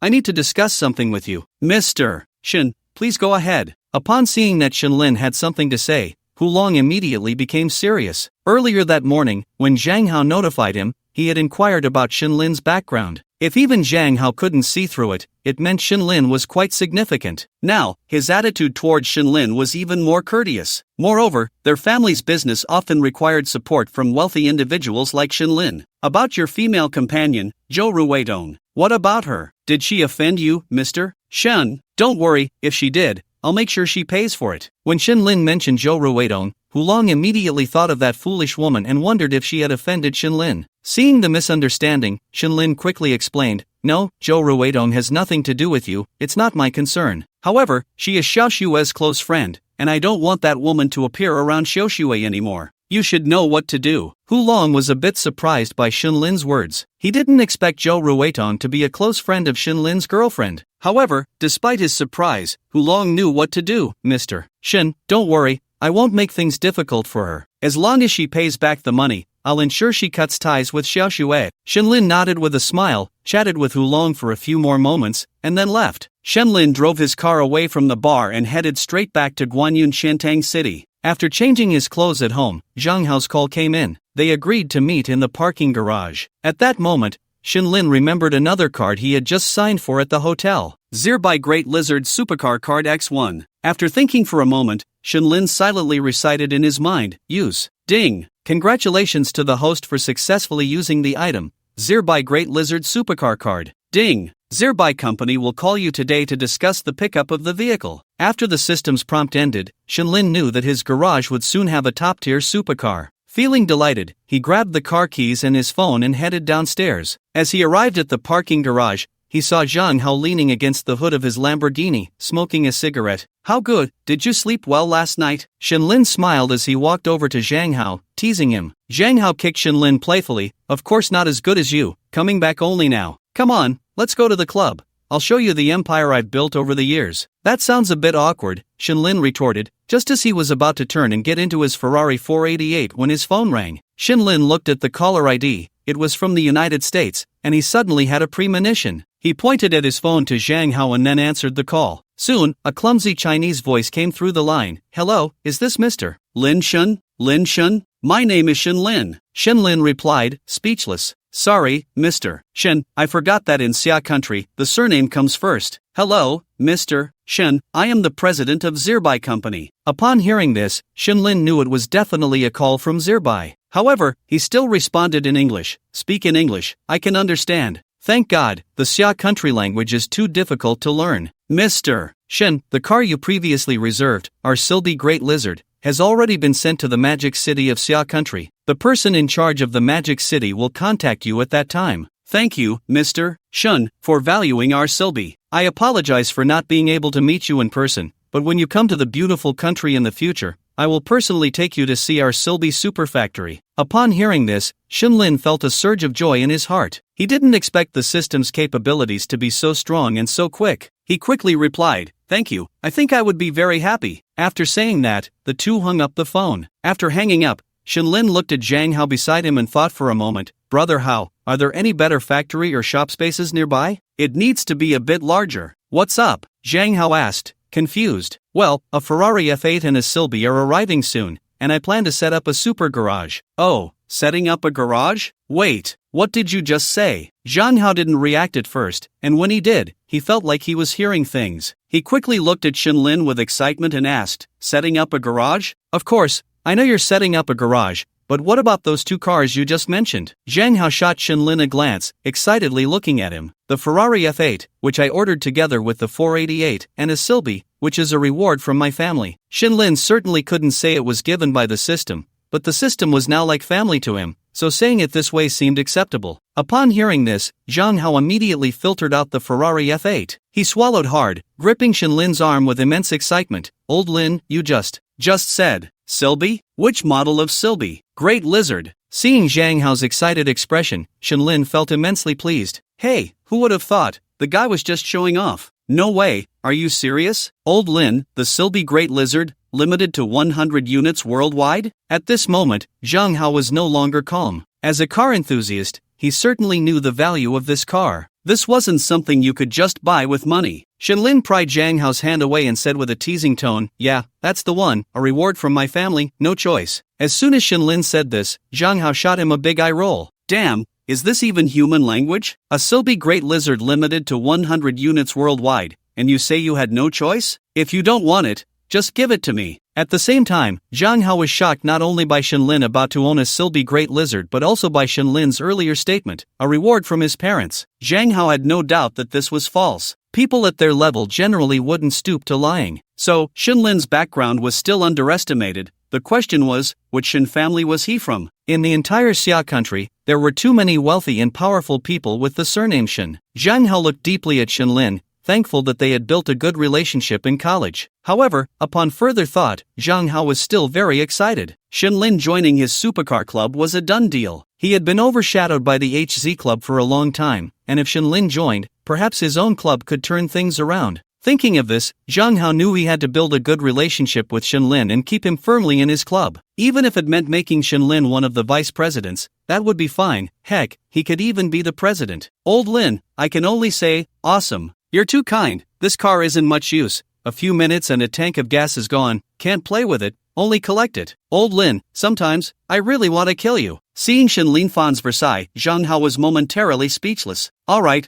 I need to discuss something with you. Mr. Shen, please go ahead. Upon seeing that Shenlin had something to say, Hulong immediately became serious. Earlier that morning, when Zhang Hao notified him, he had inquired about Shenlin's background. If even Zhang Hao couldn't see through it, it meant Shenlin was quite significant. Now, his attitude towards Shenlin was even more courteous. Moreover, their family's business often required support from wealthy individuals like Shenlin. About your female companion, Zhou Ruidong. What about her? Did she offend you, Mr. Shen? Don't worry, if she did, I'll make sure she pays for it. When Shenlin mentioned Zhou Ruidong, Hulong immediately thought of that foolish woman and wondered if she had offended Shenlin. Seeing the misunderstanding, Shenlin quickly explained, No, Zhou Ruidong has nothing to do with you, it's not my concern. However, she is Xiaoxue's close friend, and I don't want that woman to appear around Xiaoxue anymore. You should know what to do. Hulong was a bit surprised by Shenlin's words. He didn't expect Zhou Ruidong to be a close friend of Shenlin's girlfriend. However, despite his surprise, Hulong knew what to do. Mr. Shen, don't worry, I won't make things difficult for her. As long as she pays back the money, I'll ensure she cuts ties with Xiaoxue. Shenlin nodded with a smile, chatted with Hulong for a few more moments, and then left. Shenlin drove his car away from the bar and headed straight back to Guanyun Shantang City. After changing his clothes at home, Zhang Hao's call came in. They agreed to meet in the parking garage. At that moment, Shenlin remembered another card he had just signed for at the hotel. Zirbai Great Lizard Supercar Card X1. After thinking for a moment, Shenlin silently recited in his mind, use. Ding! Congratulations to the host for successfully using the item, Zirbai Great Lizard Supercar Card. Ding! Zirbai Company will call you today to discuss the pickup of the vehicle. After the system's prompt ended, Shenlin knew that his garage would soon have a top-tier supercar. Feeling delighted, he grabbed the car keys and his phone and headed downstairs. As he arrived at the parking garage, he saw Zhang Hao leaning against the hood of his Lamborghini, smoking a cigarette. "How good, did you sleep well last night?" Shenlin smiled as he walked over to Zhang Hao, teasing him. Zhang Hao kicked Shenlin playfully. "Of course not as good as you, coming back only now. Come on, let's go to the club. I'll show you the empire I've built over the years." "That sounds a bit awkward," Shenlin retorted, just as he was about to turn and get into his Ferrari 488 when his phone rang. Shenlin looked at the caller ID. It was from the United States, and he suddenly had a premonition. He pointed at his phone to Zhang Hao and then answered the call. Soon, a clumsy Chinese voice came through the line. "Hello, is this Mr. Lin Shun? Lin Shun? My name is Shenlin." Shenlin replied, speechless. "Sorry, Mr. Shen, I forgot that in Xia country, the surname comes first. Hello, Mr. Shen, I am the president of Zirbai Company." Upon hearing this, Shenlin knew it was definitely a call from Zirbai. However, he still responded in English. "Speak in English, I can understand. Thank God, the Xia country language is too difficult to learn. Mr. Shen, the car you previously reserved, our Silby Great Lizard, has already been sent to the Magic City of Xia country. The person in charge of the Magic City will contact you at that time. Thank you, Mr. Shun, for valuing our Silby. I apologize for not being able to meet you in person, but when you come to the beautiful country in the future, I will personally take you to see our Silby super factory." Upon hearing this, Shenlin felt a surge of joy in his heart. He didn't expect the system's capabilities to be so strong and so quick. He quickly replied, "Thank you, I think I would be very happy." After saying that, the two hung up the phone. After hanging up, Shenlin looked at Zhang Hao beside him and thought for a moment. "Brother Hao, are there any better factory or shop spaces nearby? It needs to be a bit larger." "What's up?" Zhang Hao asked, confused. "Well, a Ferrari F8 and a Silby are arriving soon, and I plan to set up a super garage." "Oh, setting up a garage? Wait, what did you just say?" Zhang Hao didn't react at first, and when he did, he felt like he was hearing things. He quickly looked at Shenlin with excitement and asked, "Setting up a garage? Of course, I know you're setting up a garage, but what about those two cars you just mentioned?" Zhang Hao shot Shenlin a glance, excitedly looking at him. "The Ferrari F8, which I ordered together with the 488, and a Silby, which is a reward from my family." Shenlin certainly couldn't say it was given by the system, but the system was now like family to him, so saying it this way seemed acceptable. Upon hearing this, Zhang Hao immediately filtered out the Ferrari F8. He swallowed hard, gripping Shenlin's arm with immense excitement. "Old Lin, you just said Silby? Which model of Silby? Great Lizard?" Seeing Zhang Hao's excited expression, Shenlin felt immensely pleased. "Hey, who would have thought? The guy was just showing off." "No way, are you serious? Old Lin, the Silby Great Lizard, limited to 100 units worldwide?" At this moment, Zhang Hao was no longer calm. As a car enthusiast, he certainly knew the value of this car. This wasn't something you could just buy with money. Shenlin pried Zhang Hao's hand away and said with a teasing tone, "Yeah, that's the one, a reward from my family, no choice." As soon as Shenlin said this, Zhang Hao shot him a big eye roll. "Damn, is this even human language? A Silby Great Lizard limited to 100 units worldwide, and you say you had no choice? If you don't want it, just give it to me." At the same time, Zhang Hao was shocked not only by Shenlin about to own a Silby Great Lizard but also by Shenlin's earlier statement, a reward from his parents. Zhang Hao had no doubt that this was false. People at their level generally wouldn't stoop to lying. So, Shenlin's background was still underestimated. The question was, which Shen family was he from? In the entire Xia country, there were too many wealthy and powerful people with the surname Shen. Zhang Hao looked deeply at Shenlin, thankful that they had built a good relationship in college. However, upon further thought, Zhang Hao was still very excited. Shenlin joining his supercar club was a done deal. He had been overshadowed by the HZ club for a long time, and if Shenlin joined, perhaps his own club could turn things around. Thinking of this, Zhang Hao knew he had to build a good relationship with Shenlin and keep him firmly in his club. Even if it meant making Shenlin one of the vice presidents, that would be fine. Heck, he could even be the president. "Old Lin, I can only say, awesome. You're too kind. This car isn't much use. A few minutes and a tank of gas is gone. Can't play with it, only collect it. Old Lin, sometimes, I really want to kill you." Seeing Shenlin Fan's Versailles, Zhang Hao was momentarily speechless. Alright,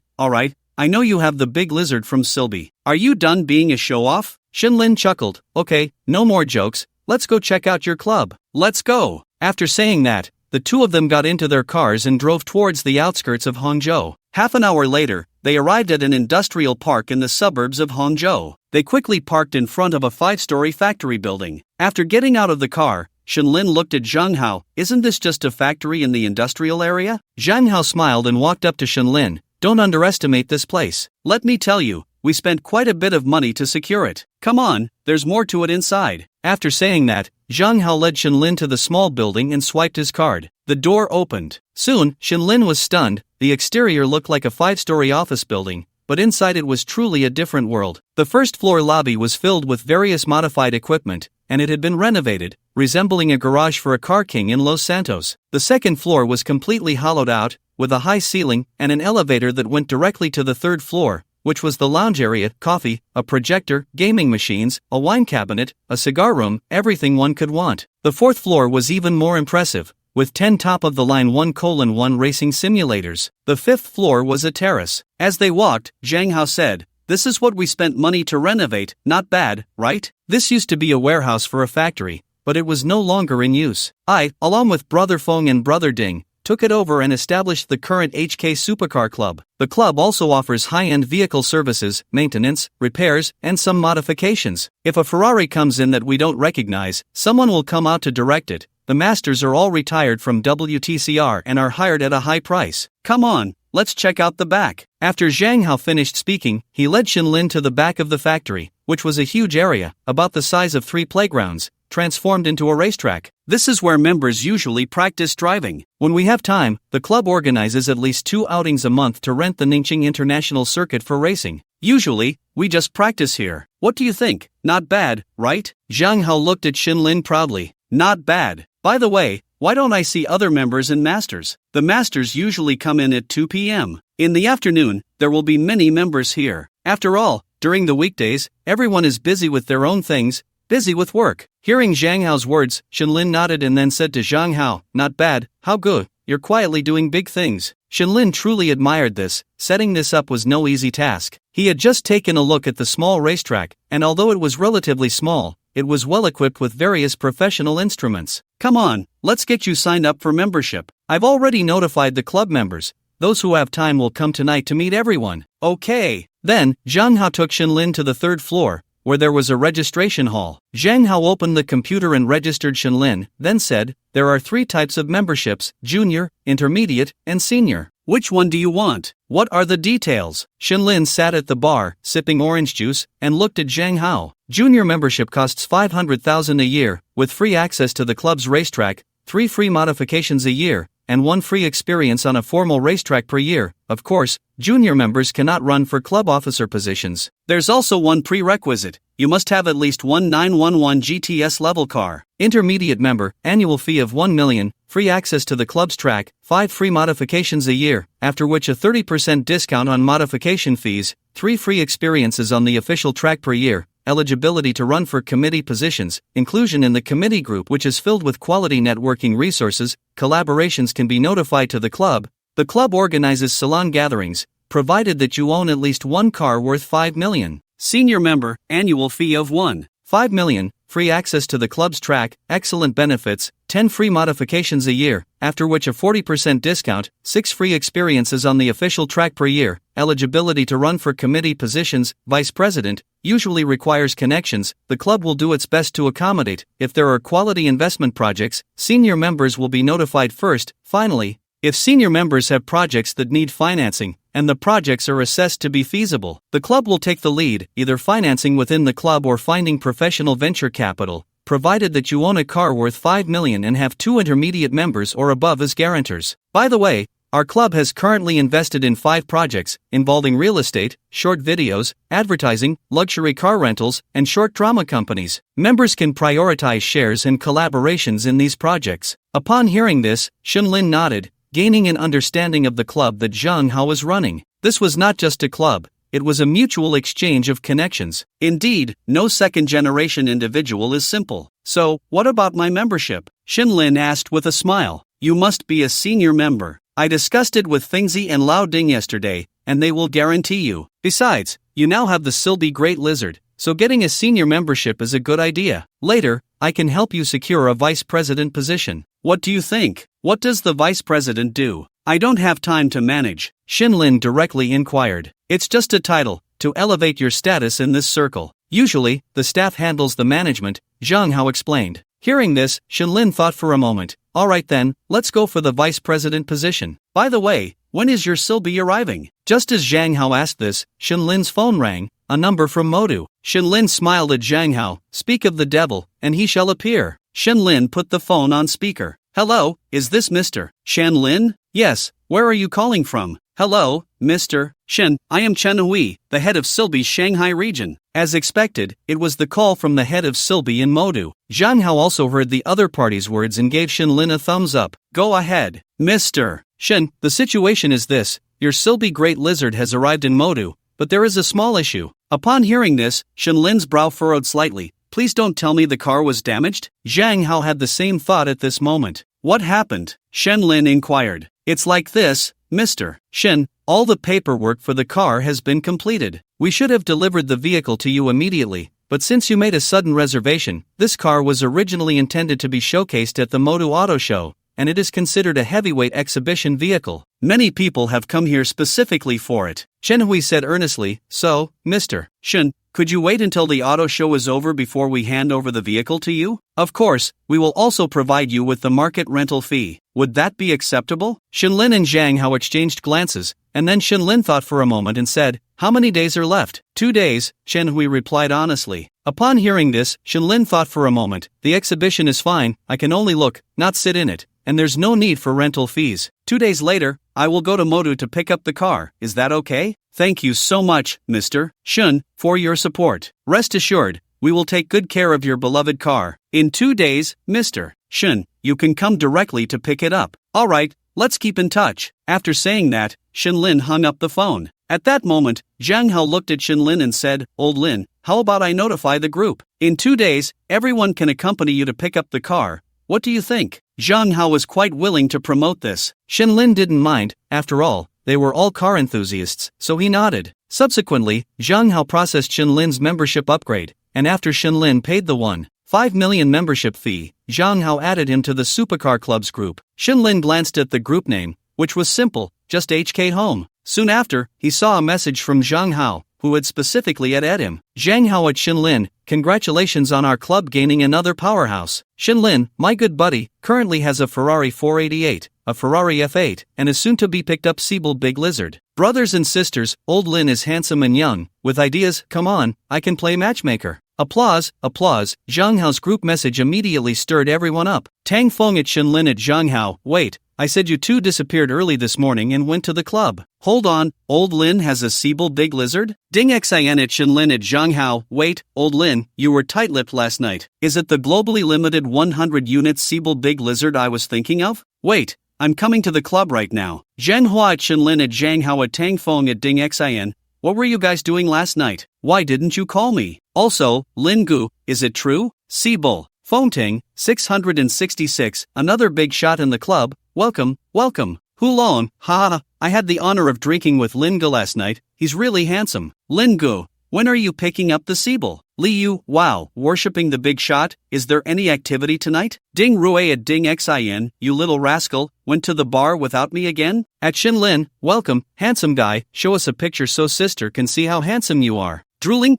I know you have the big lizard from Silby. Are you done being a show-off?" Shenlin chuckled. "Okay, no more jokes. Let's go check out your club. Let's go." After saying that, the two of them got into their cars and drove towards the outskirts of Hangzhou. Half an hour later, they arrived at an industrial park in the suburbs of Hangzhou. They quickly parked in front of a 5-story factory building. After getting out of the car, Shenlin looked at Zhang Hao. Isn't this just a factory in the industrial area? Zhang Hao smiled and walked up to Shenlin. Don't underestimate this place. Let me tell you, we spent quite a bit of money to secure it. Come on, there's more to it inside. After saying that, Zhang Hao led Shenlin to the small building and swiped his card. The door opened. Soon, Shenlin was stunned. The exterior looked like a 5-story office building, but inside it was truly a different world. The first-floor lobby was filled with various modified equipment, and it had been renovated, resembling a garage for a car king in Los Santos. The second floor was completely hollowed out, with a high ceiling and an elevator that went directly to the third floor, which was the lounge area, coffee, a projector, gaming machines, a wine cabinet, a cigar room, everything one could want. The fourth floor was even more impressive, with 10 top-of-the-line 1:1 racing simulators. The fifth floor was a terrace. As they walked, Zhang Hao said, "This is what we spent money to renovate, not bad, right? This used to be a warehouse for a factory, but it was no longer in use. I, along with Brother Feng and Brother Ding, took it over and established the current HK Supercar Club. The club also offers high-end vehicle services, maintenance, repairs, and some modifications. If a Ferrari comes in that we don't recognize, someone will come out to direct it. The masters are all retired from WTCR and are hired at a high price. Come on, let's check out the back." After Zhang Hao finished speaking, he led Shenlin to the back of the factory, which was a huge area, about the size of 3 playgrounds, transformed into a racetrack. This is where members usually practice driving. When we have time, the club organizes at least 2 outings a month to rent the Ningqing International Circuit for racing. Usually, we just practice here. What do you think? Not bad, right? Zhang Hao looked at Shenlin proudly. Not bad. By the way, why don't I see other members and masters? The masters usually come in at 2 p.m. In the afternoon, there will be many members here. After all, during the weekdays, everyone is busy with their own things, busy with work. Hearing Zhang Hao's words, Shenlin nodded and then said to Zhang Hao, "Not bad, how good, you're quietly doing big things." Shenlin truly admired this. Setting this up was no easy task. He had just taken a look at the small racetrack, and although it was relatively small, it was well equipped with various professional instruments. Come on, let's get you signed up for membership. I've already notified the club members. Those who have time will come tonight to meet everyone. Okay. Then, Zhang Hao took Shenlin to the third floor, where there was a registration hall. Zhang Hao opened the computer and registered Shenlin, then said, "There are 3 types of memberships, junior, intermediate, and senior. Which one do you want? What are the details?" Shenlin sat at the bar, sipping orange juice, and looked at Zhang Hao. Junior membership costs 500,000 a year, with free access to the club's racetrack, 3 free modifications a year, and 1 free experience on a formal racetrack per year. Of course, junior members cannot run for club officer positions. There's also one prerequisite. You must have at least one 911 GTS level car. Intermediate member, annual fee of 1 million, free access to the club's track, 5 free modifications a year, after which a 30% discount on modification fees, 3 free experiences on the official track per year, eligibility to run for committee positions, inclusion in the committee group which is filled with quality networking resources, collaborations can be notified to the club. The club organizes salon gatherings, provided that you own at least 1 car worth 5 million. Senior member, annual fee of 1.5 million, free access to the club's track, excellent benefits, 10 free modifications a year, after which a 40% discount, 6 free experiences on the official track per year, eligibility to run for committee positions, vice president, usually requires connections. The club will do its best to accommodate. If there are quality investment projects, senior members will be notified first. Finally, if senior members have projects that need financing, and the projects are assessed to be feasible, the club will take the lead, either financing within the club or finding professional venture capital, provided that you own a car worth 5 million and have 2 intermediate members or above as guarantors. By the way, our club has currently invested in 5 projects, involving real estate, short videos, advertising, luxury car rentals, and short drama companies. Members can prioritize shares and collaborations in these projects. Upon hearing this, Shenlin nodded, gaining an understanding of the club that Zhang Hao was running. This was not just a club, it was a mutual exchange of connections. Indeed, no second-generation individual is simple. So, what about my membership? Shenlin asked with a smile. You must be a senior member. I discussed it with Fengzi and Lao Ding yesterday, and they will guarantee you. Besides, you now have the Silby Great Lizard, so getting a senior membership is a good idea. Later, I can help you secure a vice president position. What do you think? What does the vice president do? I don't have time to manage. Shinlin directly inquired. It's just a title, to elevate your status in this circle. Usually, the staff handles the management, Zhang Hao explained. Hearing this, Shinlin thought for a moment. Alright then, let's go for the vice president position. By the way, when is your Silby arriving? Just as Zhang Hao asked this, Shinlin's phone rang, a number from Modu. Shinlin smiled at Zhang Hao. Speak of the devil, and he shall appear. Shinlin put the phone on speaker. Hello, is this Mr. Shinlin? Yes, where are you calling from? Hello, Mr. Shin, I am Chen Hui, the head of Silby's Shanghai region. As expected, it was the call from the head of Silby in Modu. Zhang Hao also heard the other party's words and gave Shinlin a thumbs up. Go ahead, Mr. Shin, the situation is this. Your Silby Great Lizard has arrived in Modu, but there is a small issue. Upon hearing this, Shinlin's brow furrowed slightly. Please don't tell me the car was damaged? Zhang Hao had the same thought at this moment. What happened? Shinlin inquired. It's like this, Mr. Shin, all the paperwork for the car has been completed. We should have delivered the vehicle to you immediately, but since you made a sudden reservation, this car was originally intended to be showcased at the Modu Auto Show, and it is considered a heavyweight exhibition vehicle. Many people have come here specifically for it. Chen Hui said earnestly, so, Mr. Shin, could you wait until the auto show is over before we hand over the vehicle to you? Of course, we will also provide you with the market rental fee. Would that be acceptable? Shinlin and Zhang Hao exchanged glances, and then Shinlin thought for a moment and said, how many days are left? 2 days, Chen Hui replied honestly. Upon hearing this, Shinlin thought for a moment, the exhibition is fine, I can only look, not sit in it, and there's no need for rental fees. 2 days later, I will go to Modu to pick up the car, is that okay? Thank you so much, Mr. Shun, for your support. Rest assured, we will take good care of your beloved car. In 2 days, Mr. Shun, you can come directly to pick it up. Alright, let's keep in touch. After saying that, Shinlin hung up the phone. At that moment, Zhang Hao looked at Shinlin and said, Old Lin, how about I notify the group? In 2 days, everyone can accompany you to pick up the car. What do you think? Zhang Hao was quite willing to promote this. Shinlin didn't mind, after all, they were all car enthusiasts, so he nodded. Subsequently, Zhang Hao processed Shinlin's membership upgrade, and after Shinlin paid the 1.5 million membership fee, Zhang Hao added him to the Supercar Club's group. Shinlin glanced at the group name, which was simple, just HK Home. Soon after, he saw a message from Zhang Hao, who had specifically added him. Zhang Hao at Shinlin, congratulations on our club gaining another powerhouse. Shinlin, my good buddy, currently has a Ferrari 488, a Ferrari F8, and is soon to be picked up Siebel Big Lizard. Brothers and sisters, Old Lin is handsome and young, with ideas, come on, I can play matchmaker. Applause, applause. Zhang Hao's group message immediately stirred everyone up. Tang Feng at Shinlin at Zhang Hao, wait, I said you two disappeared early this morning and went to the club. Hold on, Old Lin has a Siebel Big Lizard? Ding Xin at Shinlin at Zhang Hao, wait, Old Lin, you were tight-lipped last night. Is it the globally limited 100 unit Siebel Big Lizard I was thinking of? Wait, I'm coming to the club right now. Zheng Hua at Shinlin at Zhang Hao at Tang Feng at Ding Xin. What were you guys doing last night? Why didn't you call me? Also, Lin Gu, is it true? Siebel, Fengting, 666, another big shot in the club. Welcome, welcome. Hulon, haha, I had the honor of drinking with Lin Gu last night. He's really handsome. Lin Gu, when are you picking up the Siebel? Li Yu, wow, worshipping the big shot, is there any activity tonight? Ding Rui at Ding Xin, you little rascal, went to the bar without me again? At Shinlin, welcome, handsome guy, show us a picture so sister can see how handsome you are. Drooling,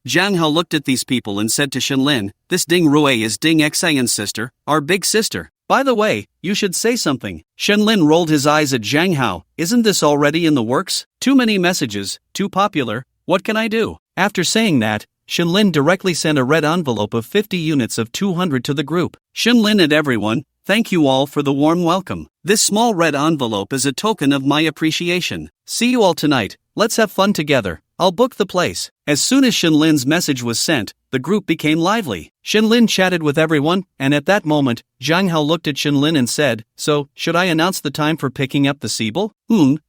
Zhang Hao looked at these people and said to Shinlin, this Ding Rui is Ding Xion's sister, our big sister. By the way, you should say something. Shinlin rolled his eyes at Zhang Hao, isn't this already in the works? Too many messages, too popular, what can I do? After saying that, Shinlin directly sent a red envelope of 50 units of 200 to the group. Shinlin and everyone, thank you all for the warm welcome. This small red envelope is a token of my appreciation. See you all tonight, let's have fun together. I'll book the place. As soon as Shinlin's message was sent, the group became lively. Shinlin chatted with everyone, and at that moment, Zhang Hao looked at Shinlin and said, so, should I announce the time for picking up the Siebel?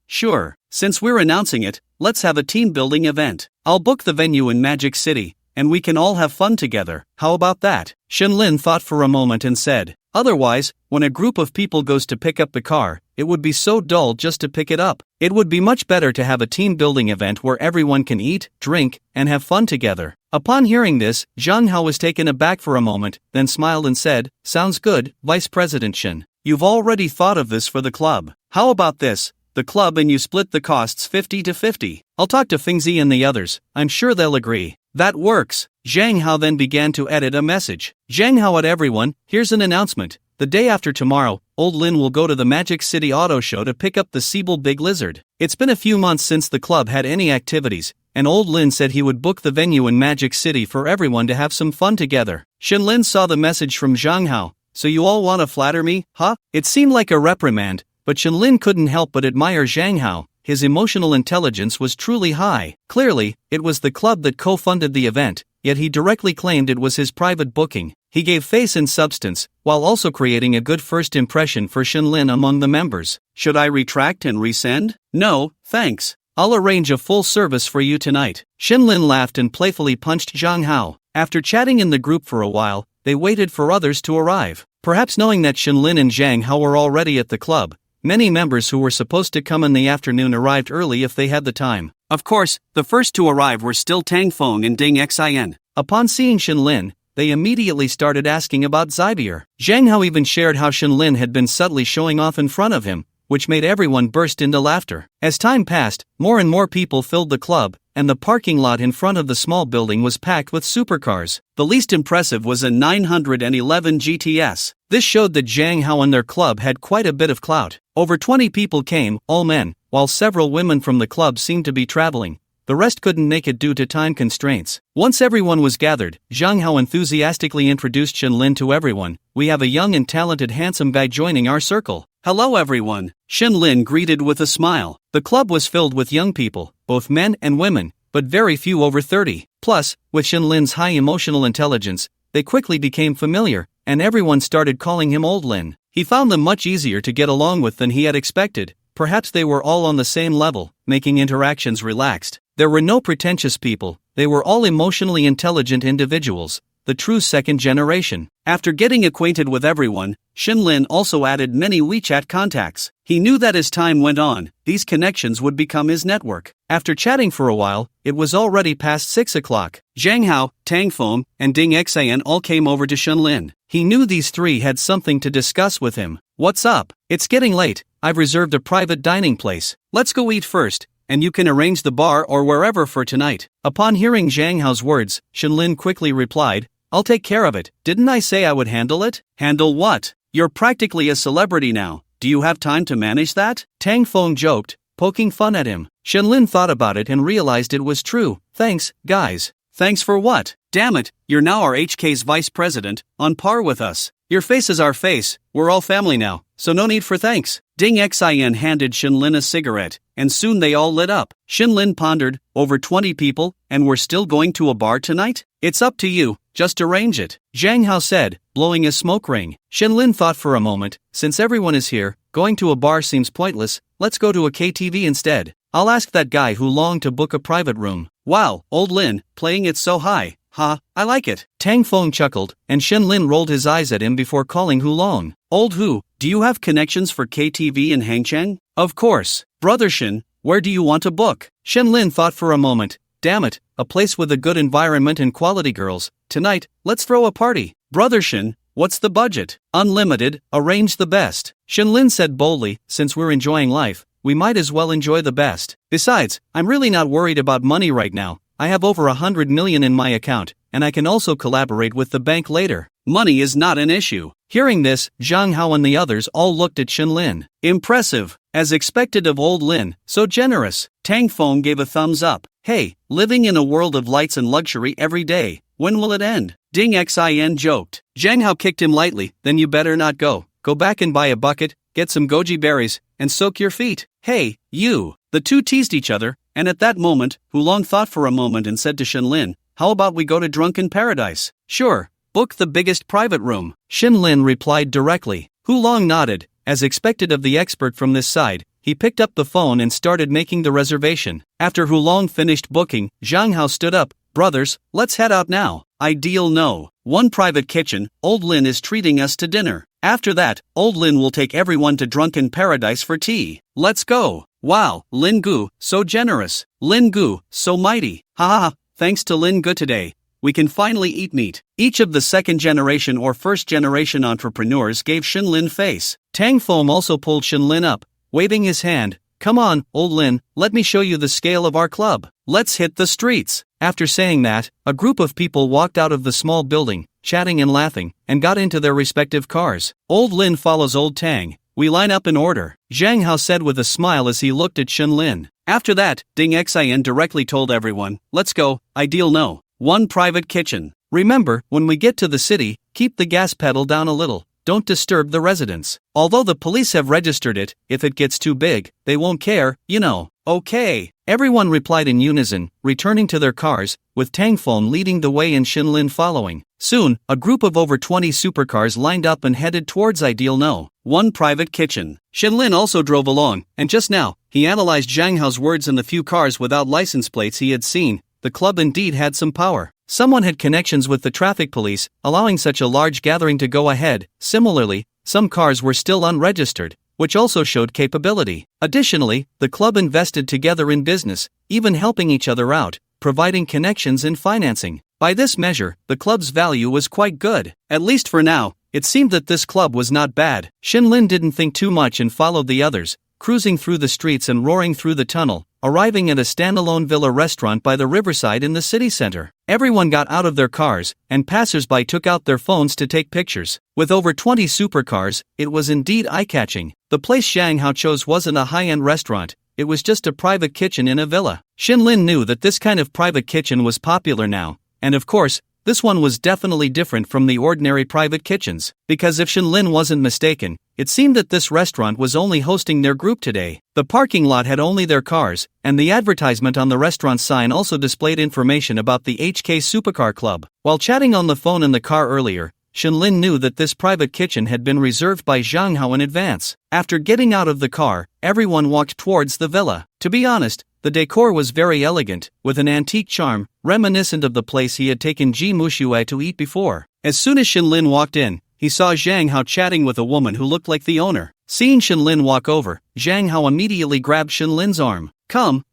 Sure. Since we're announcing it, let's have a team-building event. I'll book the venue in Magic City, and we can all have fun together. How about that? Shinlin thought for a moment and said, otherwise, when a group of people goes to pick up the car, it would be so dull just to pick it up. It would be much better to have a team-building event where everyone can eat, drink, and have fun together. Upon hearing this, Zhang Hao was taken aback for a moment, then smiled and said, sounds good, Vice President Shin. You've already thought of this for the club. How about this? the club and you split the costs 50-50. I'll talk to Fingzi and the others, I'm sure they'll agree. That works. Zhang Hao then began to edit a message. Zhang Hao at everyone, here's an announcement. The day after tomorrow, Old Lin will go to the Magic City Auto Show to pick up the Siebel Big Lizard. It's been a few months since the club had any activities, and Old Lin said he would book the venue in Magic City for everyone to have some fun together. Shenlin saw the message from Zhang Hao. So you all want to flatter me, huh? It seemed like a reprimand, but Shenlin couldn't help but admire Zhang Hao. His emotional intelligence was truly high. Clearly, it was the club that co-funded the event, yet he directly claimed it was his private booking. He gave face and substance, while also creating a good first impression for Shenlin among the members. Should I retract and resend? No, thanks. I'll arrange a full service for you tonight. Shenlin laughed and playfully punched Zhang Hao. After chatting in the group for a while, they waited for others to arrive. Perhaps knowing that Shenlin and Zhang Hao were already at the club, many members who were supposed to come in the afternoon arrived early if they had the time. Of course, the first to arrive were still Tang Feng and Ding Xin. Upon seeing Shenlin, they immediately started asking about Zybier. Zhang Hao even shared how Shenlin had been subtly showing off in front of him, which made everyone burst into laughter. As time passed, more and more people filled the club, and the parking lot in front of the small building was packed with supercars. The least impressive was a 911 GTS. This showed that Zhang Hao and their club had quite a bit of clout. Over 20 people came, all men, while several women from the club seemed to be traveling. The rest couldn't make it due to time constraints. Once everyone was gathered, Zhang Hao enthusiastically introduced Shenlin to everyone. We have a young and talented handsome guy joining our circle. Hello everyone. Shenlin greeted with a smile. The club was filled with young people, both men and women, but very few over 30. Plus, with Shenlin's high emotional intelligence, they quickly became familiar, and everyone started calling him Old Lin. He found them much easier to get along with than he had expected. Perhaps they were all on the same level, making interactions relaxed. There were no pretentious people, they were all emotionally intelligent individuals, the true second generation. After getting acquainted with everyone, Shenlin also added many WeChat contacts. He knew that as time went on, these connections would become his network. After chatting for a while, it was already past 6 o'clock. Zhang Hao, Tang Feng, and Ding Xian all came over to Shenlin. He knew these three had something to discuss with him. What's up? It's getting late, I've reserved a private dining place. Let's go eat first, and you can arrange the bar or wherever for tonight. Upon hearing Zhang Hao's words, Shenlin quickly replied, I'll take care of it. Didn't I say I would handle it? Handle what? You're practically a celebrity now. Do you have time to manage that? Tang Feng joked, poking fun at him. Shenlin thought about it and realized it was true. Thanks, guys. Thanks for what? Damn it, you're now our HK's vice president, on par with us. Your face is our face, we're all family now, so no need for thanks. Ding Xian handed Shenlin a cigarette, and soon they all lit up. Shenlin pondered, over 20 people, and we're still going to a bar tonight? It's up to you, just arrange it. Zhang Hao said, blowing a smoke ring. Shenlin thought for a moment, since everyone is here, going to a bar seems pointless, let's go to a KTV instead. I'll ask that guy who longed to book a private room. Wow, Old Lin, playing it so high. Ha, I like it. Tang Feng chuckled, and Shenlin rolled his eyes at him before calling Hulong. Old Hu, do you have connections for KTV in Hangcheng? Of course. Brother Shen, where do you want to book? Shenlin thought for a moment. Damn it, a place with a good environment and quality girls. Tonight, let's throw a party. Brother Shen, what's the budget? Unlimited, arrange the best. Shenlin said boldly, since we're enjoying life, we might as well enjoy the best. Besides, I'm really not worried about money right now. I have over 100 million in my account, and I can also collaborate with the bank later. Money is not an issue. Hearing this, Zhang Hao and the others all looked at Shenlin. Impressive. As expected of Old Lin, so generous. Tang Feng gave a thumbs up. Hey, living in a world of lights and luxury every day, when will it end? Ding Xin joked. Zhang Hao kicked him lightly, then you better not go. Go back and buy a bucket, get some goji berries, and soak your feet. Hey, you. The two teased each other, and at that moment, Hulong thought for a moment and said to Shenlin, how about we go to Drunken Paradise? Sure, book the biggest private room. Shenlin replied directly. Hulong nodded. As expected of the expert from this side, he picked up the phone and started making the reservation. After Hulong finished booking, Zhang Hao stood up. Brothers, let's head out now. Ideal no. One private kitchen, Old Lin is treating us to dinner. After that, Old Lin will take everyone to Drunken Paradise for tea. Let's go. Wow, Lin Gu, so generous. Lin Gu, so mighty. Ha ha ha, thanks to Lin Gu today, we can finally eat meat. Each of the second generation or first generation entrepreneurs gave Shenlin face. Tang Feng also pulled Shenlin up, waving his hand. "Come on, old Lin, let me show you the scale of our club. Let's hit the streets." After saying that, a group of people walked out of the small building, chatting and laughing, and got into their respective cars. Old Lin follows Old Tang. "We line up in order," Zhang Hao said with a smile as he looked at Shen Lin. After that, Ding Xian directly told everyone, "Let's go, ideal no. One private kitchen. Remember, when we get to the city, keep the gas pedal down a little. Don't disturb the residents. Although the police have registered it, if it gets too big, they won't care, you know." "Okay." Everyone replied in unison, returning to their cars, with Tangfeng leading the way and Shenlin following. Soon, a group of over 20 supercars lined up and headed towards Ideal No. One private kitchen. Shenlin also drove along, and just now, he analyzed Zhang Hao's words and the few cars without license plates he had seen. The club indeed had some power. Someone had connections with the traffic police, allowing such a large gathering to go ahead. Similarly, some cars were still unregistered, which also showed capability. Additionally, the club invested together in business, even helping each other out, providing connections and financing. By this measure, the club's value was quite good. At least for now, it seemed that this club was not bad. Shenlin didn't think too much and followed the others, cruising through the streets and roaring through the tunnel, arriving at a standalone villa restaurant by the riverside in the city center. Everyone got out of their cars, and passers-by took out their phones to take pictures. With over 20 supercars, it was indeed eye-catching. The place Zhang Hao chose wasn't a high-end restaurant, it was just a private kitchen in a villa. Shenlin knew that this kind of private kitchen was popular now, and of course, this one was definitely different from the ordinary private kitchens, because if Shenlin wasn't mistaken, it seemed that this restaurant was only hosting their group today. The parking lot had only their cars, and the advertisement on the restaurant sign also displayed information about the HK Supercar Club. While chatting on the phone in the car earlier, Shenlin knew that this private kitchen had been reserved by Zhang Hao in advance. After getting out of the car, everyone walked towards the villa. To be honest, the decor was very elegant, with an antique charm, reminiscent of the place he had taken Ji Muxue to eat before. As soon as Shenlin walked in, he saw Zhang Hao chatting with a woman who looked like the owner. Seeing Shenlin walk over, Zhang Hao immediately grabbed Shenlin's arm. Come,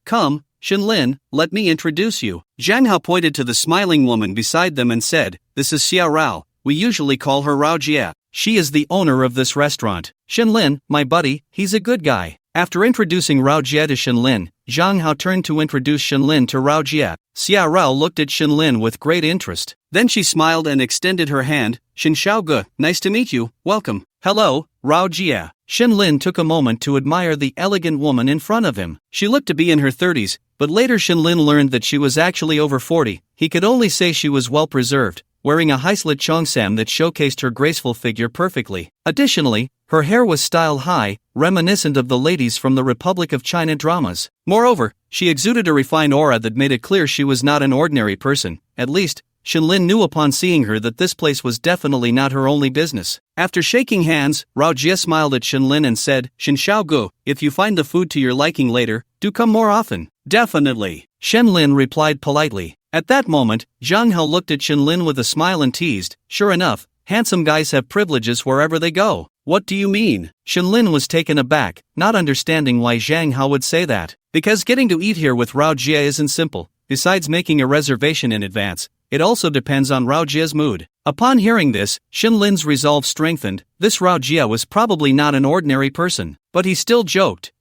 Shenlin, let me introduce you." Zhang Hao pointed to the smiling woman beside them and said, "This is Xia Rao. We usually call her Rao Jia. She is the owner of this restaurant. Shenlin, my buddy, he's a good guy." After introducing Rao Jia to Shenlin, Zhang Hao turned to introduce Shenlin to Rao Jia. Xia Rao looked at Shenlin with great interest. Then she smiled and extended her hand. "Shen Xiaoge, nice to meet you, welcome." "Hello, Rao Jia." Shenlin took a moment to admire the elegant woman in front of him. She looked to be in her 30s, but later Shenlin learned that she was actually over 40. He could only say she was well preserved, wearing a high-slit cheongsam that showcased her graceful figure perfectly. Additionally, her hair was styled high, reminiscent of the ladies from the Republic of China dramas. Moreover, she exuded a refined aura that made it clear she was not an ordinary person. At least, Shenlin knew upon seeing her that this place was definitely not her only business. After shaking hands, Rao Jia smiled at Shenlin and said, "Shen Xiaogu, if you find the food to your liking later, do come more often." "Definitely," Shenlin replied politely. At that moment, Zhang Hao looked at Shenlin with a smile and teased, "Sure enough, handsome guys have privileges wherever they go." "What do you mean?" Shenlin was taken aback, not understanding why Zhang Hao would say that. "Because getting to eat here with Rao Jia isn't simple. Besides making a reservation in advance, it also depends on Rao Jia's mood." Upon hearing this, Shenlin's resolve strengthened. This Rao Jia was probably not an ordinary person. But he still joked,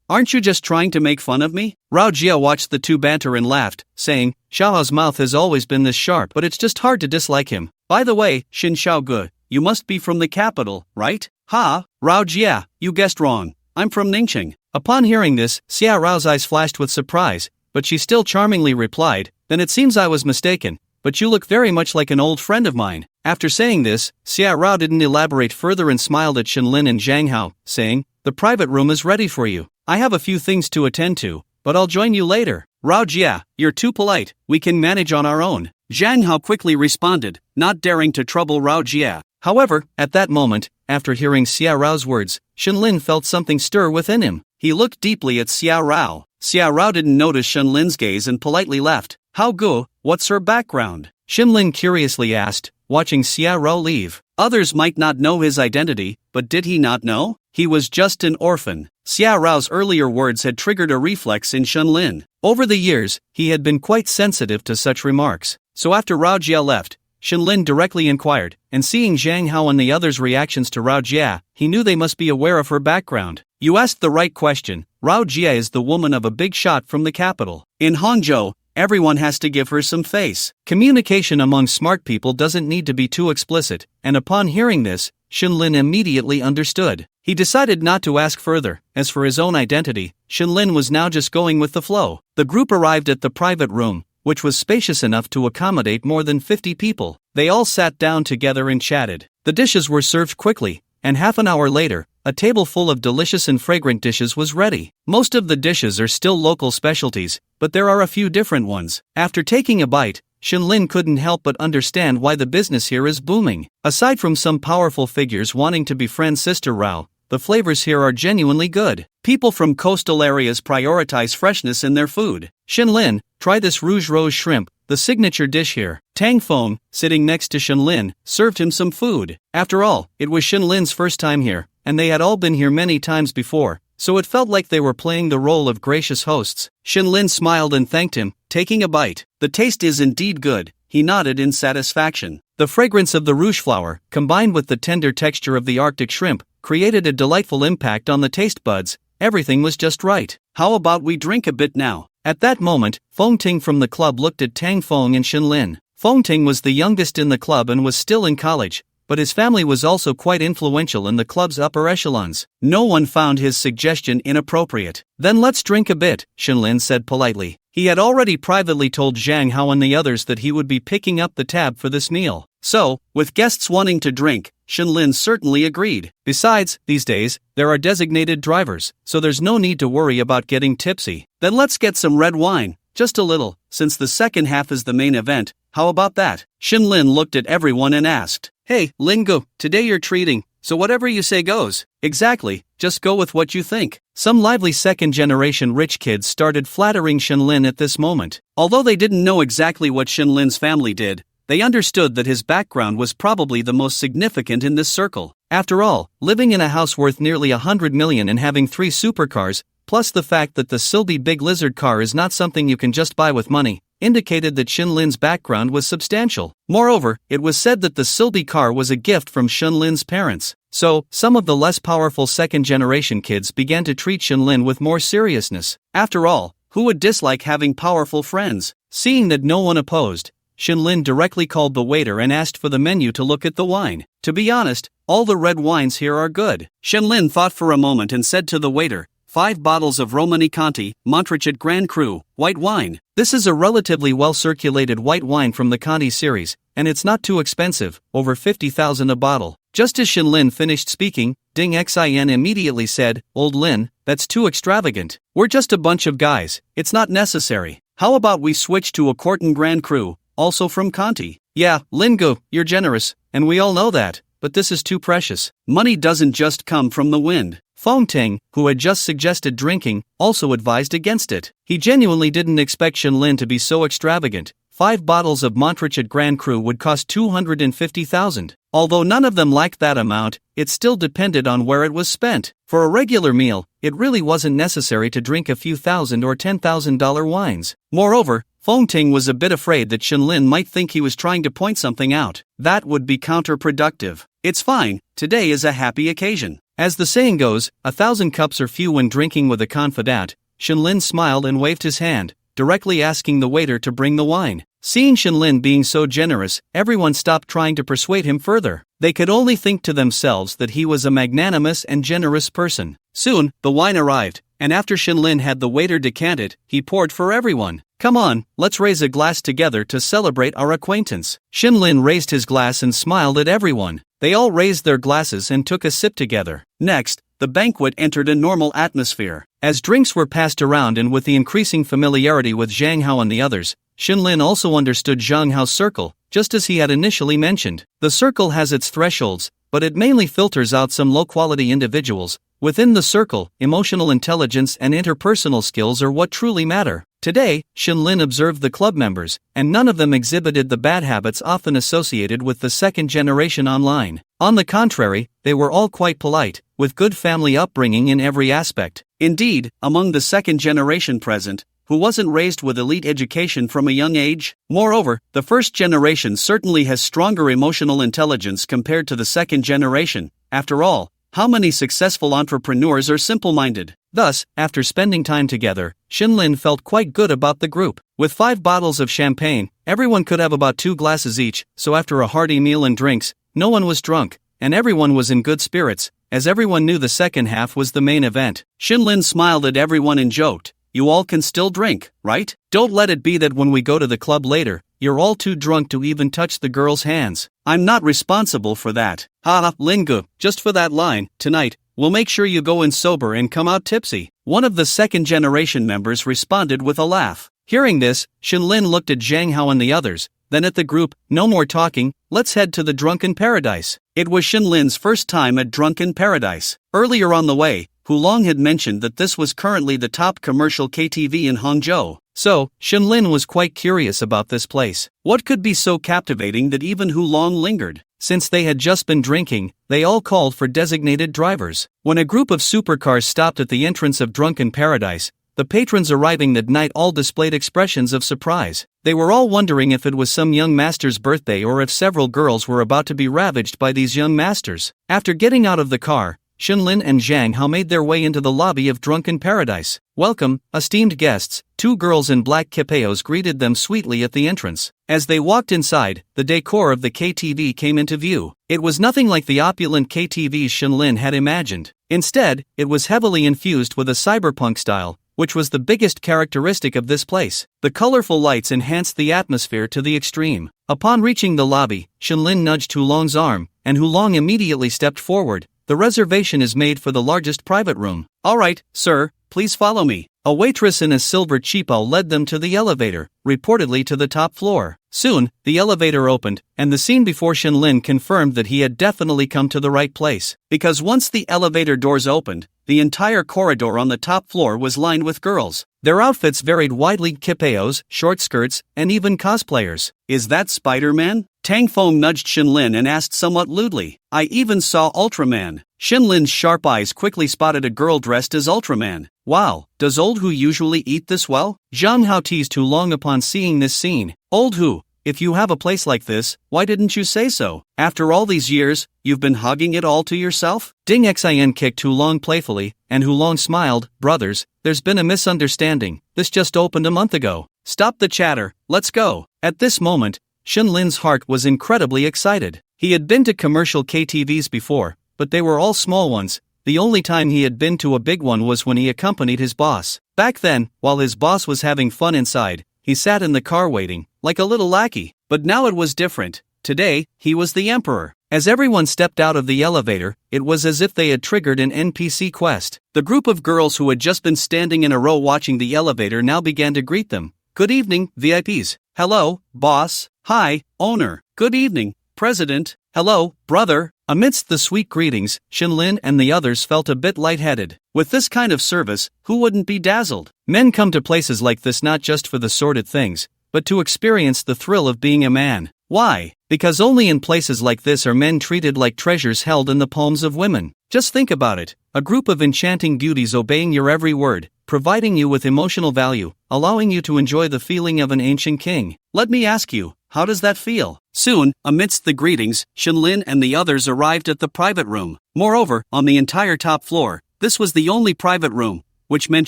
Aren't you just trying to make fun of me?" Rao Jia watched the two banter and laughed, saying, "Xiaohao's mouth has always been this sharp, but it's just hard to dislike him. By the way, Shen Xiaoge, you must be from the capital, right?" "Ha, Rao Jia, you guessed wrong. I'm from Ningxing." Upon hearing this, Xia Rao's eyes flashed with surprise, but she still charmingly replied, "Then it seems I was mistaken, but you look very much like an old friend of mine." After saying this, Xia Rao didn't elaborate further and smiled at Shenlin and Zhang Hao, saying, "The private room is ready for you. I have a few things to attend to, but I'll join you later." "Rao Jia, you're too polite, we can manage on our own," Zhang Hao quickly responded, not daring to trouble Rao Jia. However, at that moment, after hearing Xia Rao's words, Shenlin felt something stir within him. He looked deeply at Xia Rao. Xia Rao didn't notice Shenlin's gaze and politely laughed. "How go? What's her background?" Shenlin curiously asked, watching Xia Rao leave. Others might not know his identity, but did he not know? He was just an orphan. Xia Rao's earlier words had triggered a reflex in Shenlin. Over the years, he had been quite sensitive to such remarks. So after Rao Jia left, Shenlin directly inquired, and seeing Zhang Hao and the others' reactions to Rao Jia, he knew they must be aware of her background. "You asked the right question. Rao Jia is the woman of a big shot from the capital. In Hangzhou, everyone has to give her some face. Communication among smart people doesn't need to be too explicit, and upon hearing this, Shenlin immediately understood. He decided not to ask further. As for his own identity, Shenlin was now just going with the flow. The group arrived at the private room, which was spacious enough to accommodate more than 50 people. They all sat down together and chatted. The dishes were served quickly, and half an hour later, a table full of delicious and fragrant dishes was ready. Most of the dishes are still local specialties, but there are a few different ones. After taking a bite, Shenlin couldn't help but understand why the business here is booming. Aside from some powerful figures wanting to befriend Sister Rao, the flavors here are genuinely good. People from coastal areas prioritize freshness in their food. Shenlin, try this rouge rose shrimp, the signature dish here. Tang Feng, sitting next to Shenlin, served him some food. After all, it was Shenlin's first time here, and they had all been here many times before, so it felt like they were playing the role of gracious hosts. Shenlin smiled and thanked him, taking a bite. The taste is indeed good, he nodded in satisfaction. The fragrance of the rouge flower, combined with the tender texture of the Arctic shrimp, created a delightful impact on the taste buds. Everything was just right. How about we drink a bit now? At that moment, Feng Ting from the club looked at Tang Feng and Shenlin. Feng Ting was the youngest in the club and was still in college, but his family was also quite influential in the club's upper echelons. No one found his suggestion inappropriate. Then let's drink a bit, Shenlin said politely. He had already privately told Zhang Hao and the others that he would be picking up the tab for this meal. So, with guests wanting to drink, Shenlin certainly agreed. Besides, these days, there are designated drivers, so there's no need to worry about getting tipsy. Then let's get some red wine, just a little, since the second half is the main event. How about that? Shenlin looked at everyone and asked, "Hey, Lingo, today you're treating, so whatever you say goes." Exactly, just go with what you think. Some lively second-generation rich kids started flattering Shenlin at this moment. Although they didn't know exactly what Shenlin's family did, they understood that his background was probably the most significant in this circle. After all, living in a house worth nearly 100 million and having 3 supercars, plus the fact that the Silby Big Lizard car is not something you can just buy with money, indicated that Shenlin's background was substantial. Moreover, it was said that the Silby car was a gift from Shenlin's parents. So, some of the less powerful second-generation kids began to treat Shenlin with more seriousness. After all, who would dislike having powerful friends? Seeing that no one opposed, Shenlin directly called the waiter and asked for the menu to look at the wine. To be honest, all the red wines here are good. Shenlin thought for a moment and said to the waiter, 5 bottles of Romanée-Conti, Montrachet Grand Cru, white wine. This is a relatively well-circulated white wine from the Conti series, and it's not too expensive, over 50,000 a bottle. Just as Shenlin finished speaking, Ding Xin immediately said, "Old Lin, that's too extravagant. We're just a bunch of guys, it's not necessary. How about we switch to a Corton Grand Cru, also from Conti?" "Yeah, Lingo, you're generous, and we all know that, but this is too precious. Money doesn't just come from the wind." Feng Ting, who had just suggested drinking, also advised against it. He genuinely didn't expect Shenlin to be so extravagant. 5 bottles of Montrachet Grand Cru would cost 250,000. Although none of them liked that amount, it still depended on where it was spent. For a regular meal, it really wasn't necessary to drink a few $1,000 or $10,000 wines. Moreover, Feng Ting was a bit afraid that Shenlin might think he was trying to point something out. That would be counterproductive. It's fine, today is a happy occasion. As the saying goes, 1,000 cups are few when drinking with a confidant. Shenlin smiled and waved his hand, directly asking the waiter to bring the wine. Seeing Shenlin being so generous, everyone stopped trying to persuade him further. They could only think to themselves that he was a magnanimous and generous person. Soon, the wine arrived, and after Shenlin had the waiter decant it, he poured for everyone. "Come on, let's raise a glass together to celebrate our acquaintance." Shenlin raised his glass and smiled at everyone. They all raised their glasses and took a sip together. Next, the banquet entered a normal atmosphere. As drinks were passed around and with the increasing familiarity with Zhang Hao and the others, Shenlin also understood Zhang Hao's circle, just as he had initially mentioned. The circle has its thresholds, but it mainly filters out some low-quality individuals. Within the circle, emotional intelligence and interpersonal skills are what truly matter. Today, Shenlin observed the club members, and none of them exhibited the bad habits often associated with the second generation online. On the contrary, they were all quite polite, with good family upbringing in every aspect. Indeed, among the second generation present, who wasn't raised with elite education from a young age? Moreover, the first generation certainly has stronger emotional intelligence compared to the second generation. After all, how many successful entrepreneurs are simple-minded? Thus, after spending time together, Shinlin felt quite good about the group. With 5 bottles of champagne, everyone could have about 2 glasses each, so after a hearty meal and drinks, no one was drunk, and everyone was in good spirits, as everyone knew the second half was the main event. Shinlin smiled at everyone and joked, "You all can still drink, right? Don't let it be that when we go to the club later, you're all too drunk to even touch the girls' hands. I'm not responsible for that." Haha, Lingu, just for that line, tonight, we'll make sure you go in sober and come out tipsy. One of the second-generation members responded with a laugh. Hearing this, Shinlin looked at Zhang Hao and the others, then at the group. "No more talking, let's head to the Drunken Paradise." It was Shinlin's first time at Drunken Paradise. Earlier on the way, Hulong had mentioned that this was currently the top commercial KTV in Hangzhou, so Shinlin was quite curious about this place. What could be so captivating that even Hulong lingered? Since they had just been drinking, they all called for designated drivers. When a group of supercars stopped at the entrance of Drunken Paradise, the patrons arriving that night all displayed expressions of surprise. They were all wondering if it was some young master's birthday or if several girls were about to be ravaged by these young masters. After getting out of the car, Shinlin and Zhang Hao made their way into the lobby of Drunken Paradise. "Welcome, esteemed guests." 2 girls in black kipeos greeted them sweetly at the entrance. As they walked inside, the decor of the KTV came into view. It was nothing like the opulent KTVs Shinlin had imagined. Instead, it was heavily infused with a cyberpunk style, which was the biggest characteristic of this place. The colorful lights enhanced the atmosphere to the extreme. Upon reaching the lobby, Shinlin nudged Hulong's arm, and Hulong immediately stepped forward. "The reservation is made for the largest private room." "All right, sir, please follow me." A waitress in a silver cheapo led them to the elevator, reportedly to the top floor. Soon, the elevator opened, and the scene before Shinlin confirmed that he had definitely come to the right place. Because once the elevator doors opened, the entire corridor on the top floor was lined with girls. Their outfits varied widely: kipeos, short skirts, and even cosplayers. "Is that Spider-Man?" Tang Feng nudged Shinlin and asked somewhat lewdly. "I even saw Ultraman." Shinlin's sharp eyes quickly spotted a girl dressed as Ultraman. "Wow, does Old Hu usually eat this well?" Zhang Hao teased Hulong upon seeing this scene. "Old Hu, if you have a place like this, why didn't you say so? After all these years, you've been hogging it all to yourself?" Ding Xian kicked Hulong playfully, and Hulong smiled. "Brothers, there's been a misunderstanding. This just opened a month ago. Stop the chatter, let's go." At this moment, Shinlin's heart was incredibly excited. He had been to commercial KTVs before, but they were all small ones. The only time he had been to a big one was when he accompanied his boss. Back then, while his boss was having fun inside, he sat in the car waiting, like a little lackey. But now it was different. Today, he was the emperor. As everyone stepped out of the elevator, it was as if they had triggered an NPC quest. The group of girls who had just been standing in a row watching the elevator now began to greet them. "Good evening, VIPs. Hello, boss. Hi, owner. Good evening, president. Hello, brother." Amidst the sweet greetings, Shinlin and the others felt a bit lightheaded. With this kind of service, who wouldn't be dazzled? Men come to places like this not just for the sordid things, but to experience the thrill of being a man. Why? Because only in places like this are men treated like treasures held in the palms of women. Just think about it. A group of enchanting beauties obeying your every word, providing you with emotional value, allowing you to enjoy the feeling of an ancient king. Let me ask you, how does that feel? Soon, amidst the greetings, Shinlin and the others arrived at the private room. Moreover, on the entire top floor, this was the only private room, which meant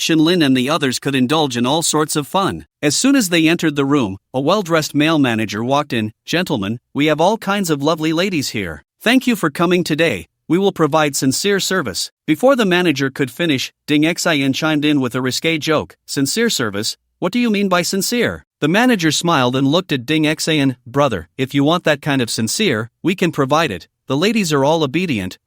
Shinlin and the others could indulge in all sorts of fun. As soon as they entered the room, a well-dressed male manager walked in. "Gentlemen, we have all kinds of lovely ladies here. Thank you for coming today. We will provide sincere service." Before the manager could finish, Ding Xian chimed in with a risque joke. "Sincere service? What do you mean by sincere?" The manager smiled and looked at Ding Xian. "Brother, if you want that kind of sincere, we can provide it. The ladies are all obedient.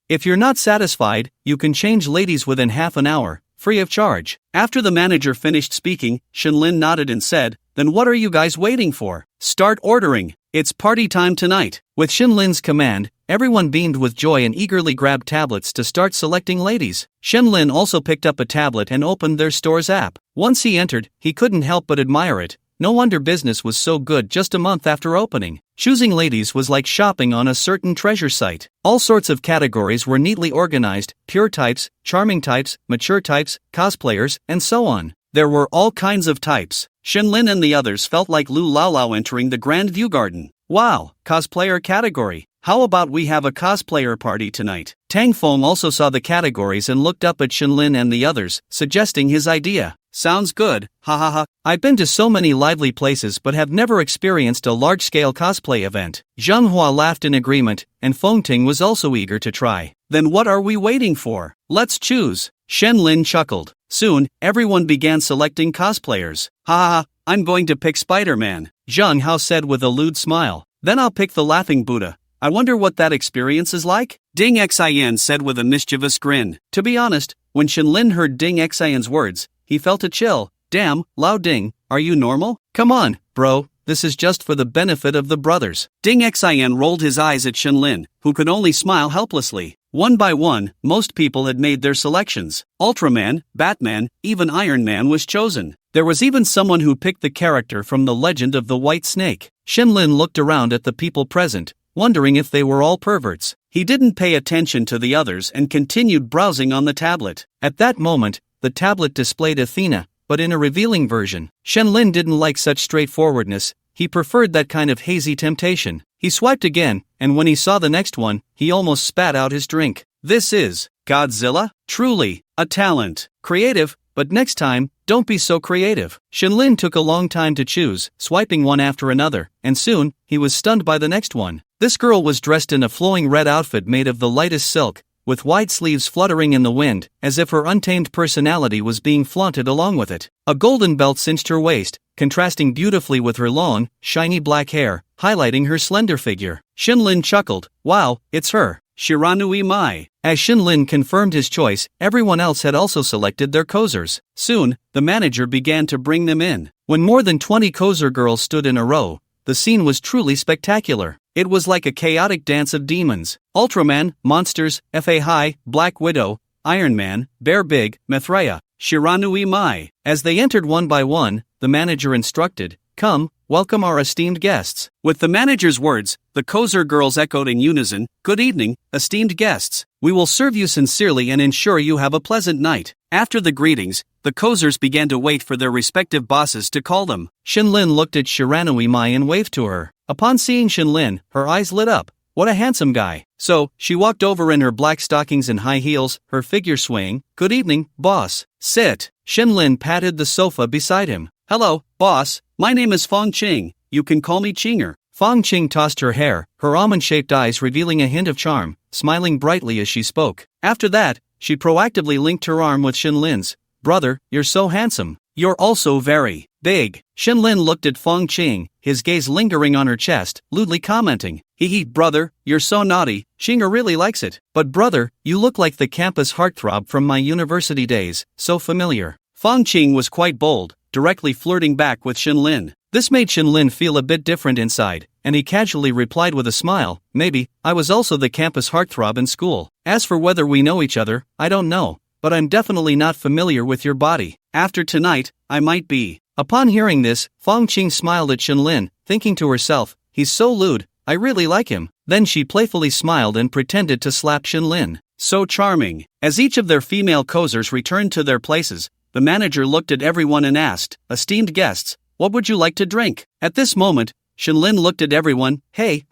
If you're not satisfied, you can change ladies within half an hour, free of charge." After the manager finished speaking, Shinlin nodded and said, "Then what are you guys waiting for? Start ordering. It's party time tonight." With Shinlin's command, everyone beamed with joy and eagerly grabbed tablets to start selecting ladies. Shinlin also picked up a tablet and opened their store's app. Once he entered, he couldn't help but admire it. No wonder business was so good just a month after opening. Choosing ladies was like shopping on a certain treasure site. All sorts of categories were neatly organized: pure types, charming types, mature types, cosplayers, and so on. There were all kinds of types. Shinlin and the others felt like Lu Lao Lao entering the Grand View Garden. Wow, cosplayer category. how about we have a cosplayer party tonight? Tang Feng also saw the categories and looked up at Shenlin and the others, suggesting his idea. Sounds good, ha ha ha. I've been to so many lively places but have never experienced a large-scale cosplay event. Zheng Hua laughed in agreement, and Feng Ting was also eager to try. Then what are we waiting for? Let's choose. Shenlin chuckled. Soon, everyone began selecting cosplayers. Ha ha ha, I'm going to pick Spider-Man, Zheng Hao said with a lewd smile. Then I'll pick the Laughing Buddha. I wonder what that experience is like? Ding Xian said with a mischievous grin. To be honest, when Shenlin heard Ding Xian's words, he felt a chill. Damn, Lao Ding, are you normal? Come on, bro, this is just for the benefit of the brothers. Ding Xian rolled his eyes at Shenlin, who could only smile helplessly. One by one, most people had made their selections. Ultraman, Batman, even Iron Man was chosen. There was even someone who picked the character from the Legend of the White Snake. Shenlin looked around at the people present, wondering if they were all perverts. He didn't pay attention to the others and continued browsing on the tablet. At that moment, the tablet displayed Athena, but in a revealing version. Shenlin didn't like such straightforwardness, he preferred that kind of hazy temptation. He swiped again, and when he saw the next one, he almost spat out his drink. This is Godzilla? Truly, a talent. Creative, but next time, don't be so creative. Shenlin took a long time to choose, swiping one after another, and soon, he was stunned by the next one. This girl was dressed in a flowing red outfit made of the lightest silk, with wide sleeves fluttering in the wind, as if her untamed personality was being flaunted along with it. A golden belt cinched her waist, contrasting beautifully with her long, shiny black hair, highlighting her slender figure. Shenlin chuckled, wow, it's her, Shiranui Mai. As Shenlin confirmed his choice, everyone else had also selected their kozers. Soon, the manager began to bring them in. When more than 20 kozer girls stood in a row, the scene was truly spectacular. It was like a chaotic dance of demons. Ultraman, monsters, Fa High, Black Widow, Iron Man, Bear Big, Mithraea, Shiranui Mai. As they entered one by one, the manager instructed, "Come, welcome our esteemed guests." With the manager's words, the kozer girls echoed in unison, "Good evening, esteemed guests. We will serve you sincerely and ensure you have a pleasant night." After the greetings, the kozers began to wait for their respective bosses to call them. Shenlin looked at Shiranui Mai and waved to her. Upon seeing Shenlin, her eyes lit up. What a handsome guy. So, she walked over in her black stockings and high heels, her figure swaying. "Good evening, boss. Sit." Shenlin patted the sofa beside him. "Hello, boss. My name is Fong Qing. You can call me Qinger." Fong Qing tossed her hair, her almond-shaped eyes revealing a hint of charm, smiling brightly as she spoke. After that, she proactively linked her arm with Shenlin's. "Brother, you're so handsome. You're also very big." Shenlin looked at Fong Qing, his gaze lingering on her chest, lewdly commenting, "Hee brother, you're so naughty, Qinger really likes it. But brother, you look like the campus heartthrob from my university days, so familiar." Fong Qing was quite bold, directly flirting back with Shenlin. This made Shenlin feel a bit different inside, and he casually replied with a smile, "Maybe, I was also the campus heartthrob in school. As for whether we know each other, I don't know. But I'm definitely not familiar with your body. After tonight, I might be." Upon hearing this, Fong Qing smiled at Shenlin, thinking to herself, "He's so lewd, I really like him." Then she playfully smiled and pretended to slap Shenlin. So charming. As each of their female kozers returned to their places, the manager looked at everyone and asked, "Esteemed guests, what would you like to drink?" At this moment, Shenlin looked at everyone. Hey,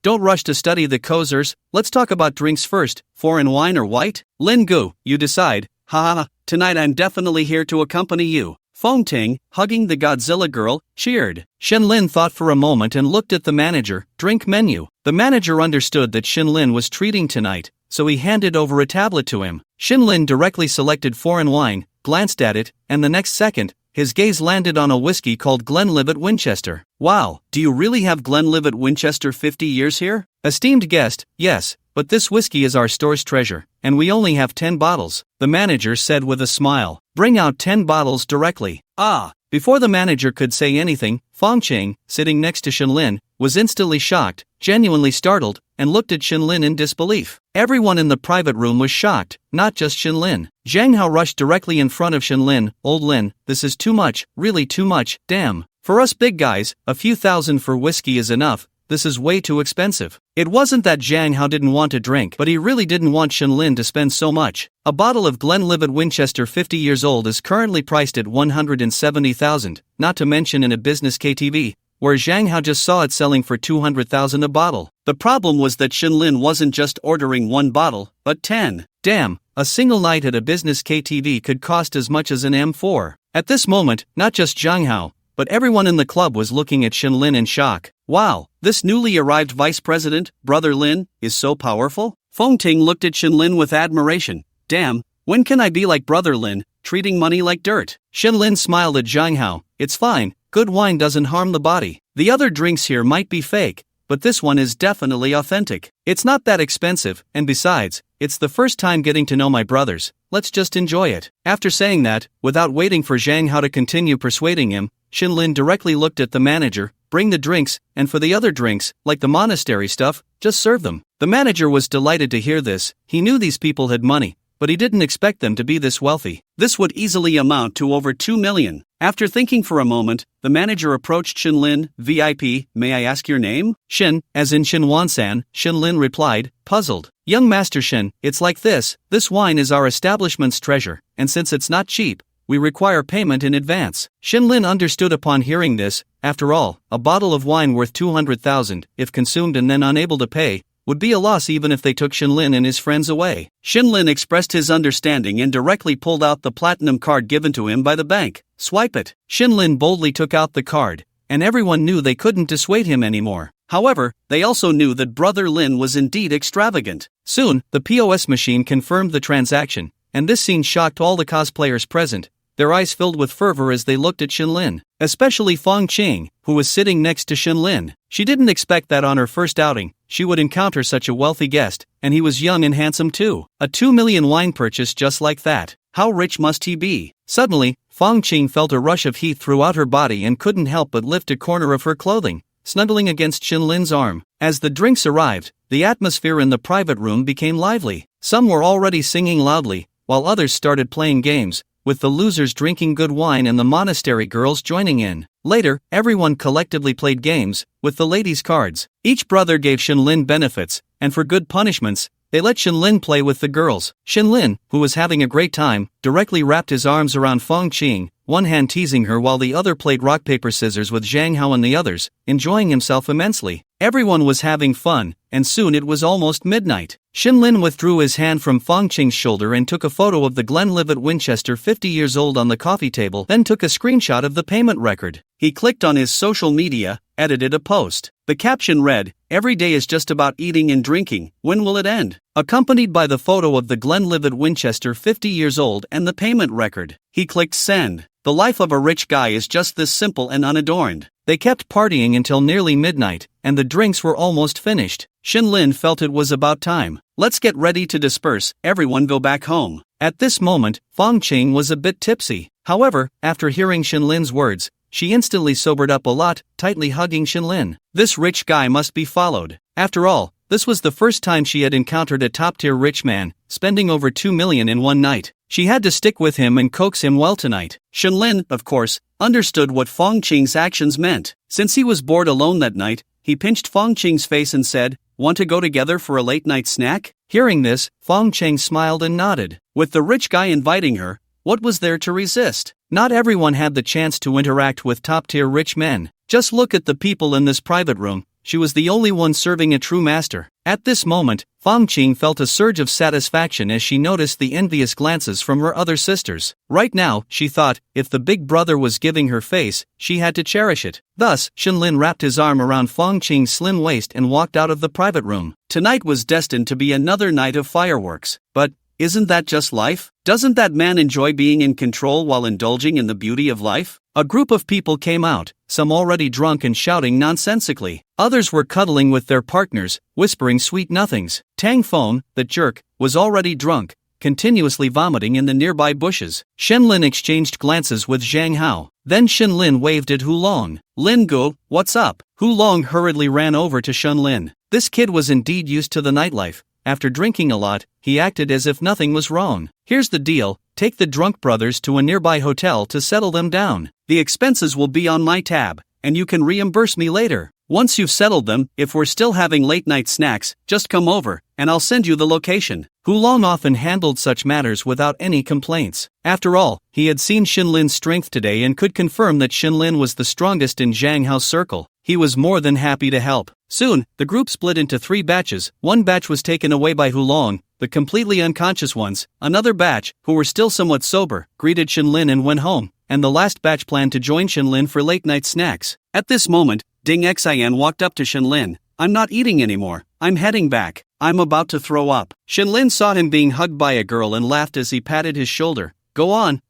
don't rush to study the kozers, let's talk about drinks first, foreign wine or white? Lin Gu, you decide. Ha, tonight I'm definitely here to accompany you. Fong Ting, hugging the Godzilla girl, cheered. Shenlin thought for a moment and looked at the manager. Drink menu. The manager understood that Shenlin was treating tonight, so he handed over a tablet to him. Shenlin directly selected foreign wine, glanced at it, and the next second, his gaze landed on a whiskey called Glenlivet Winchester. Wow, do you really have Glenlivet Winchester 50 years here? Esteemed guest, yes, but this whiskey is our store's treasure, and we only have 10 bottles, the manager said with a smile. Bring out 10 bottles directly. Before the manager could say anything, Fong Qing, sitting next to Shenlin, was instantly shocked, genuinely startled, and looked at Shenlin in disbelief. Everyone in the private room was shocked, not just Shenlin. Zhang Hao rushed directly in front of Shenlin. "Old Lin, this is too much, really too much, damn. For us big guys, a few thousand for whiskey is enough. This is way too expensive." It wasn't that Zhang Hao didn't want to drink, but he really didn't want Shenlin to spend so much. A bottle of Glenlivet Winchester 50 years old is currently priced at 170,000, not to mention in a business KTV, where Zhang Hao just saw it selling for 200,000 a bottle. The problem was that Shenlin wasn't just ordering one bottle, but 10. Damn, a single night at a business KTV could cost as much as an M4. At this moment, not just Zhang Hao, but everyone in the club was looking at Shenlin in shock. Wow, this newly arrived vice president, Brother Lin, is so powerful? Feng Ting looked at Shenlin with admiration. Damn, when can I be like Brother Lin, treating money like dirt? Shenlin smiled at Zhang Hao. It's fine, good wine doesn't harm the body. The other drinks here might be fake, but this one is definitely authentic. It's not that expensive, and besides, it's the first time getting to know my brothers. Let's just enjoy it. After saying that, without waiting for Zhang Hao to continue persuading him, Shenlin directly looked at the manager. Bring the drinks, and for the other drinks, like the monastery stuff, just serve them. The manager was delighted to hear this. He knew these people had money, but he didn't expect them to be this wealthy. This would easily amount to over 2 million. After thinking for a moment, the manager approached Shenlin. VIP, may I ask your name? Shen, as in Shenwan-san, Shenlin replied, puzzled. Young Master Shen, it's like this. This wine is our establishment's treasure, and since it's not cheap, we require payment in advance. Shenlin understood upon hearing this. After all, a bottle of wine worth 200,000, if consumed and then unable to pay, would be a loss even if they took Shenlin and his friends away. Shenlin expressed his understanding and directly pulled out the platinum card given to him by the bank. Swipe it. Shenlin boldly took out the card, and everyone knew they couldn't dissuade him anymore. However, they also knew that Brother Lin was indeed extravagant. Soon, the POS machine confirmed the transaction, and this scene shocked all the cosplayers present. Their eyes filled with fervor as they looked at Shenlin, especially Feng Qing, who was sitting next to Shenlin. She didn't expect that on her first outing, she would encounter such a wealthy guest, and he was young and handsome too. A 2 million wine purchase just like that. How rich must he be? Suddenly, Feng Qing felt a rush of heat throughout her body and couldn't help but lift a corner of her clothing, snuggling against Shenlin's arm. As the drinks arrived, the atmosphere in the private room became lively. Some were already singing loudly, while others started playing games, with the losers drinking good wine and the monastery girls joining in. Later, everyone collectively played games, with the ladies' cards. Each brother gave Shenlin benefits, and for good punishments, they let Shenlin play with the girls. Shenlin, who was having a great time, directly wrapped his arms around Feng Qing, one hand teasing her while the other played rock paper scissors with Zhang Hao and the others, enjoying himself immensely. Everyone was having fun, and soon it was almost midnight. Shenlin withdrew his hand from Feng Qing's shoulder and took a photo of the Glenlivet Winchester 50 years old on the coffee table, then took a screenshot of the payment record. He clicked on his social media, edited a post. The caption read, "Every day is just about eating and drinking, when will it end?" Accompanied by the photo of the Glenlivet Winchester 50 years old and the payment record. He clicked send. The life of a rich guy is just this simple and unadorned. They kept partying until nearly midnight, and the drinks were almost finished. Shenlin felt it was about time. Let's get ready to disperse, everyone go back home. At this moment, Feng Qing was a bit tipsy. However, after hearing Shenlin's words, she instantly sobered up a lot, tightly hugging Shenlin. This rich guy must be followed. After all, this was the first time she had encountered a top-tier rich man, spending over 2 million in one night. She had to stick with him and coax him well tonight. Shenlin, of course, understood what Feng Qing's actions meant. Since he was bored alone that night, he pinched Feng Qing's face and said, "Want to go together for a late-night snack?" Hearing this, Feng Qing smiled and nodded. With the rich guy inviting her, what was there to resist? Not everyone had the chance to interact with top-tier rich men. Just look at the people in this private room. She was the only one serving a true master. At this moment, Feng Qing felt a surge of satisfaction as she noticed the envious glances from her other sisters. Right now, she thought, if the big brother was giving her face, she had to cherish it. Thus, Shenlin wrapped his arm around Feng Qing's slim waist and walked out of the private room. Tonight was destined to be another night of fireworks. But, isn't that just life? Doesn't that man enjoy being in control while indulging in the beauty of life? A group of people came out, some already drunk and shouting nonsensically. Others were cuddling with their partners, whispering sweet nothings. Tang Feng, the jerk, was already drunk, continuously vomiting in the nearby bushes. Shenlin exchanged glances with Zhang Hao. Then Shenlin waved at Hulong. "Lin Gu, what's up?" Hulong hurriedly ran over to Shenlin. This kid was indeed used to the nightlife. After drinking a lot, he acted as if nothing was wrong. "Here's the deal, take the drunk brothers to a nearby hotel to settle them down. The expenses will be on my tab, and you can reimburse me later. Once you've settled them, if we're still having late-night snacks, just come over, and I'll send you the location." Hulong often handled such matters without any complaints. After all, he had seen Xinlin's strength today and could confirm that Xinlin was the strongest in Zhang Hao's circle. He was more than happy to help. Soon, the group split into 3 batches. One batch was taken away by Hulong, the completely unconscious ones. Another batch, who were still somewhat sober, greeted Xinlin and went home. And the last batch planned to join Xinlin for late-night snacks. At this moment, Ding Xian walked up to Xinlin. "I'm not eating anymore. I'm heading back. I'm about to throw up." Xinlin saw him being hugged by a girl and laughed as he patted his shoulder. Go on,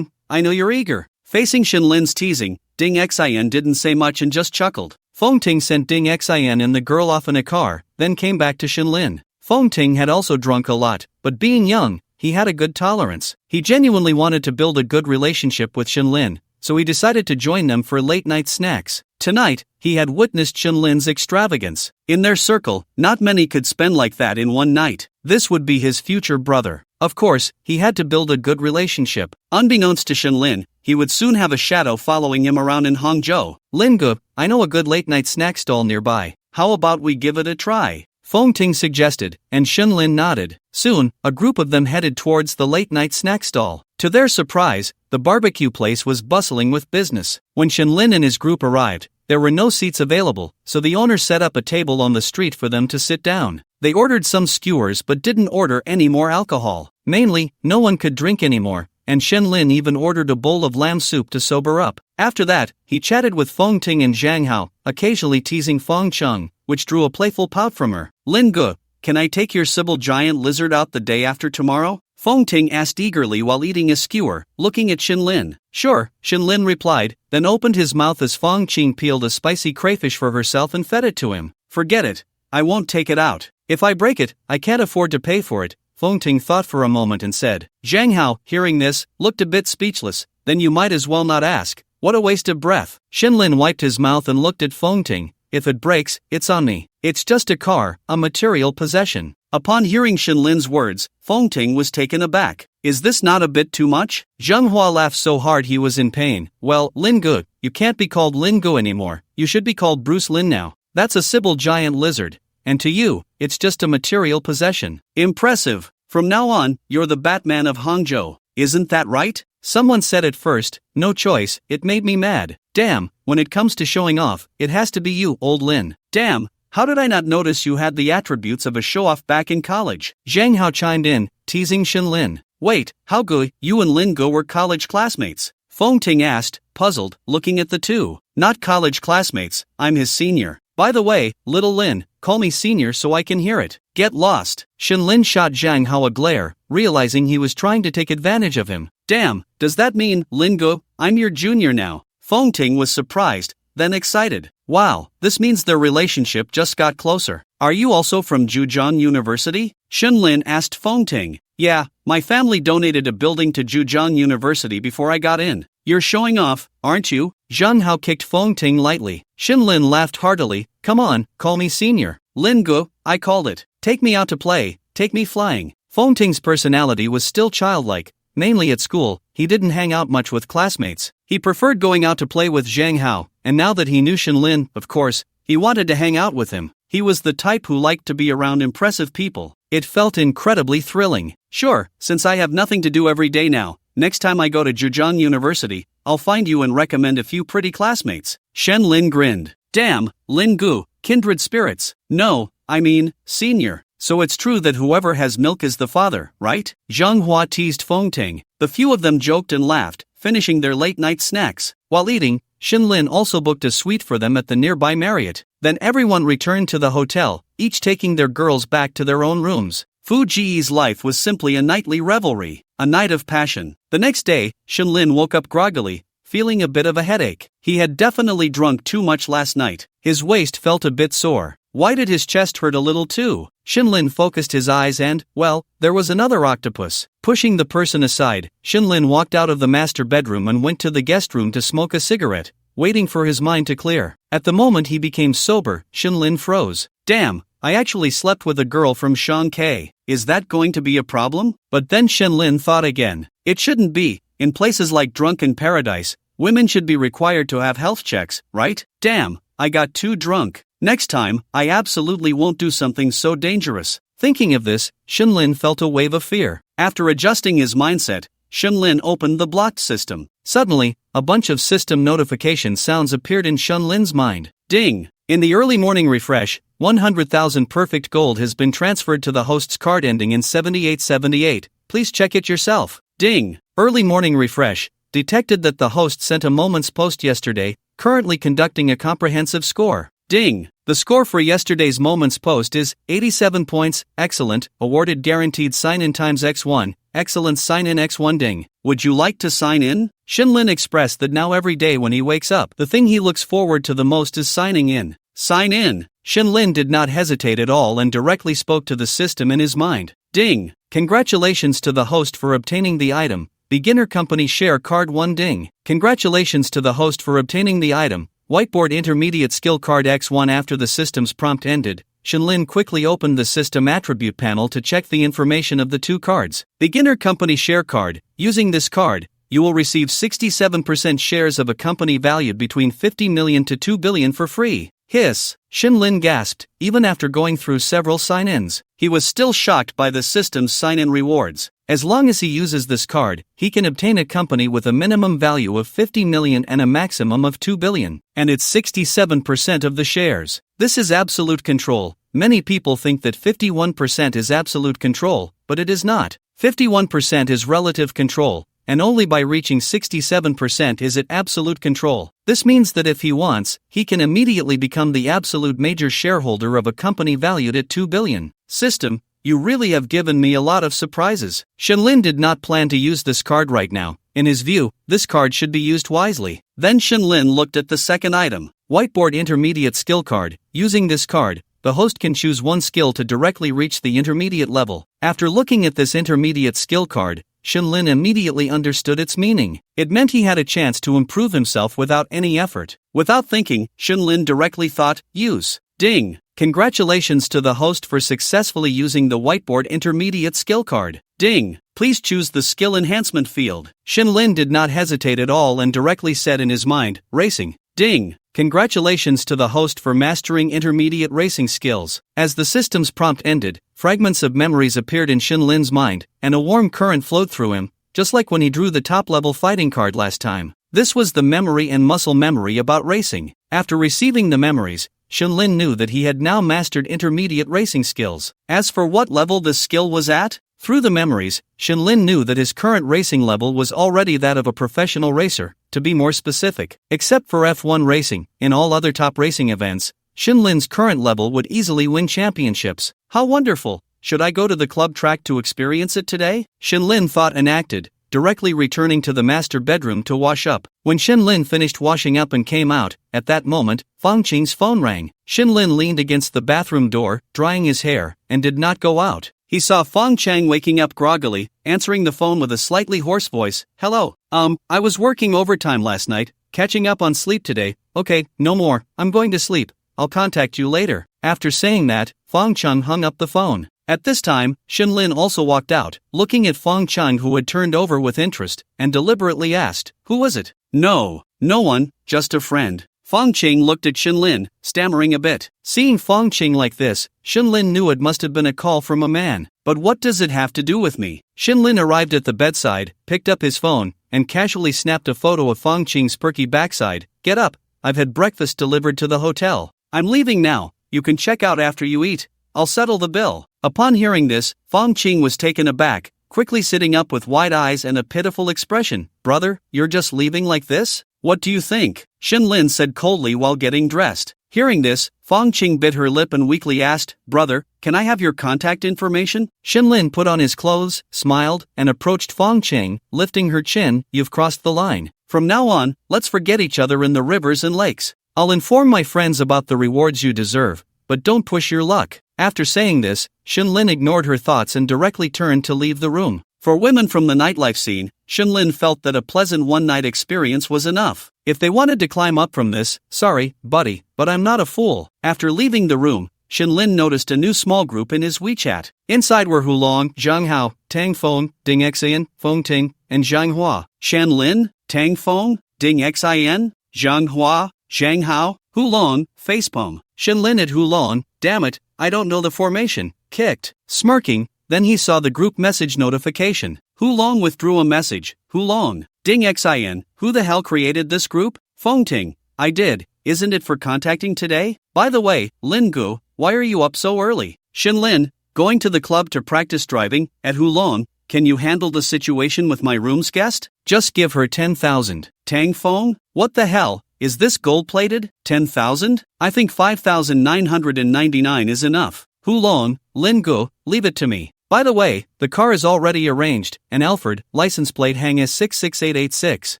I know you're eager." Facing Xinlin's teasing, Ding Xian didn't say much and just chuckled. Feng Ting sent Ding Xian and the girl off in a car, then came back to Xinlin. Feng Ting had also drunk a lot, but being young, he had a good tolerance. He genuinely wanted to build a good relationship with Xinlin, so he decided to join them for late-night snacks. Tonight, he had witnessed Xinlin's extravagance. In their circle, not many could spend like that in one night. This would be his future brother. Of course, he had to build a good relationship. Unbeknownst to Xinlin, he would soon have a shadow following him around in Hangzhou. "Lingu, I know a good late-night snack stall nearby. How about we give it a try?" Feng Ting suggested, and Xinlin nodded. Soon, a group of them headed towards the late-night snack stall. To their surprise, the barbecue place was bustling with business. When Xinlin and his group arrived, there were no seats available, so the owner set up a table on the street for them to sit down. They ordered some skewers but didn't order any more alcohol. Mainly, no one could drink anymore, and Xinlin even ordered a bowl of lamb soup to sober up. After that, he chatted with Feng Ting and Zhang Hao, occasionally teasing Feng Cheng, which drew a playful pout from her. "Lingu, can I take your Sibyl giant lizard out the day after tomorrow?" Feng Ting asked eagerly while eating a skewer, looking at Xinlin. "Sure," Xinlin replied, then opened his mouth as Feng Qing peeled a spicy crayfish for herself and fed it to him. "Forget it. I won't take it out. If I break it, I can't afford to pay for it." Feng Ting thought for a moment and said. Zhang Hao, hearing this, looked a bit speechless. "Then you might as well not ask. What a waste of breath." Xinlin wiped his mouth and looked at Feng Ting. "If it breaks, it's on me. It's just a car, a material possession." Upon hearing Xinlin's words, Feng Ting was taken aback. "Is this not a bit too much?" Zheng Hua laughed so hard he was in pain. "Well, Lingu, you can't be called Lingu anymore. You should be called Bruce Lin now. That's a Sibyl giant lizard. And to you, it's just a material possession." "Impressive. From now on, you're the Batman of Hangzhou. Isn't that right?" Someone said it first. No choice, it made me mad. "Damn, when it comes to showing off, it has to be you, old Lin." "Damn, how did I not notice you had the attributes of a show-off back in college?" Zhang Hao chimed in, teasing Xinlin. "Wait, how good, you and Lingu were college classmates?" Feng Ting asked, puzzled, looking at the two. "Not college classmates, I'm his senior. By the way, little Lin, call me senior so I can hear it. Get lost." Xinlin shot Zhang Hao a glare, realizing he was trying to take advantage of him. "Damn, does that mean, Lingu, I'm your junior now?" Feng Ting was surprised, then excited. "Wow, this means their relationship just got closer. Are you also from Zhejiang University?" Xinlin asked Feng Ting. "Yeah, my family donated a building to Zhejiang University before I got in." "You're showing off, aren't you?" Zhang Hao kicked Feng Ting lightly. Xinlin laughed heartily. "Come on, call me senior." "Lingu, I called it. Take me out to play, take me flying." Feng Ting's personality was still childlike. Mainly at school, he didn't hang out much with classmates. He preferred going out to play with Zhang Hao, and now that he knew Xinlin, of course, he wanted to hang out with him. He was the type who liked to be around impressive people. It felt incredibly thrilling. "Sure, since I have nothing to do every day now, next time I go to Zhejiang University, I'll find you and recommend a few pretty classmates." Xinlin grinned. "Damn, Lingu, kindred spirits. No, I mean, senior. So it's true that whoever has milk is the father, right?" Zhang Hua teased Feng Ting. The few of them joked and laughed, finishing their late-night snacks. While eating, Xinlin also booked a suite for them at the nearby Marriott. Then everyone returned to the hotel, each taking their girls back to their own rooms. Fu Ji's life was simply a nightly revelry, a night of passion. The next day, Xinlin woke up groggily, feeling a bit of a headache. He had definitely drunk too much last night. His waist felt a bit sore. Why did his chest hurt a little too? Xinlin focused his eyes and, well, there was another octopus. Pushing the person aside, Xinlin walked out of the master bedroom and went to the guest room to smoke a cigarette, waiting for his mind to clear. At the moment he became sober, Xinlin froze. "Damn, I actually slept with a girl from Shanghai. Is that going to be a problem?" But then Xinlin thought again. It shouldn't be. In places like Drunken Paradise, women should be required to have health checks, right? Damn, I got too drunk. Next time, I absolutely won't do something so dangerous. Thinking of this, Shenlin felt a wave of fear. After adjusting his mindset, Shenlin opened the blocked system. Suddenly, a bunch of system notification sounds appeared in Shenlin's mind. Ding! In the early morning refresh, 100,000 perfect gold has been transferred to the host's card ending in 7878. Please check it yourself. Ding! Early morning refresh detected that the host sent a moment's post yesterday, currently conducting a comprehensive score. Ding! The score for yesterday's Moments post is 87 points, excellent, awarded guaranteed sign-in times x1, excellent sign-in x1 ding. Would you like to sign in? Shenlin expressed that now every day when he wakes up, the thing he looks forward to the most is signing in. Sign in! Shenlin did not hesitate at all and directly spoke to the system in his mind. Ding! Congratulations to the host for obtaining the item, Beginner Company Share Card 1 ding. Congratulations to the host for obtaining the item, Whiteboard Intermediate Skill Card X1. After the system's prompt ended, Shenlin quickly opened the system attribute panel to check the information of the two cards. Beginner Company Share Card. Using this card, you will receive 67% shares of a company valued between 50 million to 2 billion for free. Hiss! Shenlin gasped. Even after going through several sign-ins, he was still shocked by the system's sign-in rewards. As long as he uses this card, he can obtain a company with a minimum value of 50 million and a maximum of 2 billion, and it's 67% of the shares. This is absolute control. Many people think that 51% is absolute control, but it is not. 51% is relative control, and only by reaching 67% is it absolute control. This means that if he wants, he can immediately become the absolute major shareholder of a company valued at 2 billion. System, you really have given me a lot of surprises. Shenlin did not plan to use this card right now. In his view, this card should be used wisely. Then Shenlin looked at the second item, Whiteboard Intermediate Skill Card. Using this card, the host can choose one skill to directly reach the intermediate level. After looking at this intermediate skill card, Shenlin immediately understood its meaning. It meant he had a chance to improve himself without any effort. Without thinking, Shenlin directly thought, use. Ding! Congratulations to the host for successfully using the Whiteboard Intermediate Skill Card. Ding! Please choose the Skill Enhancement field. Shenlin did not hesitate at all and directly said in his mind, Racing. Ding! Congratulations to the host for mastering intermediate racing skills. As the system's prompt ended, fragments of memories appeared in Shenlin's mind, and a warm current flowed through him, just like when he drew the top-level fighting card last time. This was the memory and muscle memory about racing. After receiving the memories, Shenlin knew that he had now mastered intermediate racing skills. As for what level this skill was at, through the memories, Shenlin knew that his current racing level was already that of a professional racer. To be more specific, except for F1 racing, in all other top racing events, Shenlin's current level would easily win championships. How wonderful! Should I go to the club track to experience it today? Shenlin thought and acted, directly returning to the master bedroom to wash up. When Shenlin finished washing up and came out, at that moment, Fang Qing's phone rang. Shenlin leaned against the bathroom door, drying his hair, and did not go out. He saw Fang Chang waking up groggily, answering the phone with a slightly hoarse voice. Hello, I was working overtime last night, catching up on sleep today. Okay, no more, I'm going to sleep. I'll contact you later. After saying that, Fang Chang hung up the phone. At this time, Shenlin also walked out, looking at Fang Chang, who had turned over with interest, and deliberately asked, Who was it? No one, just a friend. Fang Qing looked at Shenlin, stammering a bit. Seeing Fang Qing like this, Shenlin knew it must have been a call from a man. But what does it have to do with me? Shenlin arrived at the bedside, picked up his phone, and casually snapped a photo of Fang Qing's perky backside. Get up, I've had breakfast delivered to the hotel. I'm leaving now, you can check out after you eat. I'll settle the bill. Upon hearing this, Fang Qing was taken aback, quickly sitting up with wide eyes and a pitiful expression. Brother, you're just leaving like this? What do you think? Shenlin said coldly while getting dressed. Hearing this, Fang Qing bit her lip and weakly asked, Brother, can I have your contact information? Shenlin put on his clothes, smiled, and approached Fang Qing, lifting her chin. You've crossed the line. From now on, let's forget each other in the rivers and lakes. I'll inform my friends about the rewards you deserve, but don't push your luck. After saying this, Shenlin ignored her thoughts and directly turned to leave the room. For women from the nightlife scene, Shenlin felt that a pleasant one-night experience was enough. If they wanted to climb up from this, sorry, buddy, but I'm not a fool. After leaving the room, Shenlin noticed a new small group in his WeChat. Inside were Hulong, Zhang Hao, Tang Feng, Ding Xian, Feng Ting, and Zhang Hua. Shenlin, Tang Feng, Ding Xian, Zhang Hua, Zhang Hao. Hulong, facepalm. Shinlin at Hulong, damn it, I don't know the formation. Kicked. Smirking, then he saw the group message notification. Hulong withdrew a message. Hulong. Ding xin, who the hell created this group? Fongting. I did, isn't it for contacting today? By the way, Lin Gu, why are you up so early? Shinlin, going to the club to practice driving, at Hulong, can you handle the situation with my room's guest? Just give her 10,000. Tang Fong? What the hell, is this gold-plated? 10,000? I think 5,999 is enough. Hulong, Lin Gu, leave it to me. By the way, the car is already arranged, and Alfred, license plate hang S66886.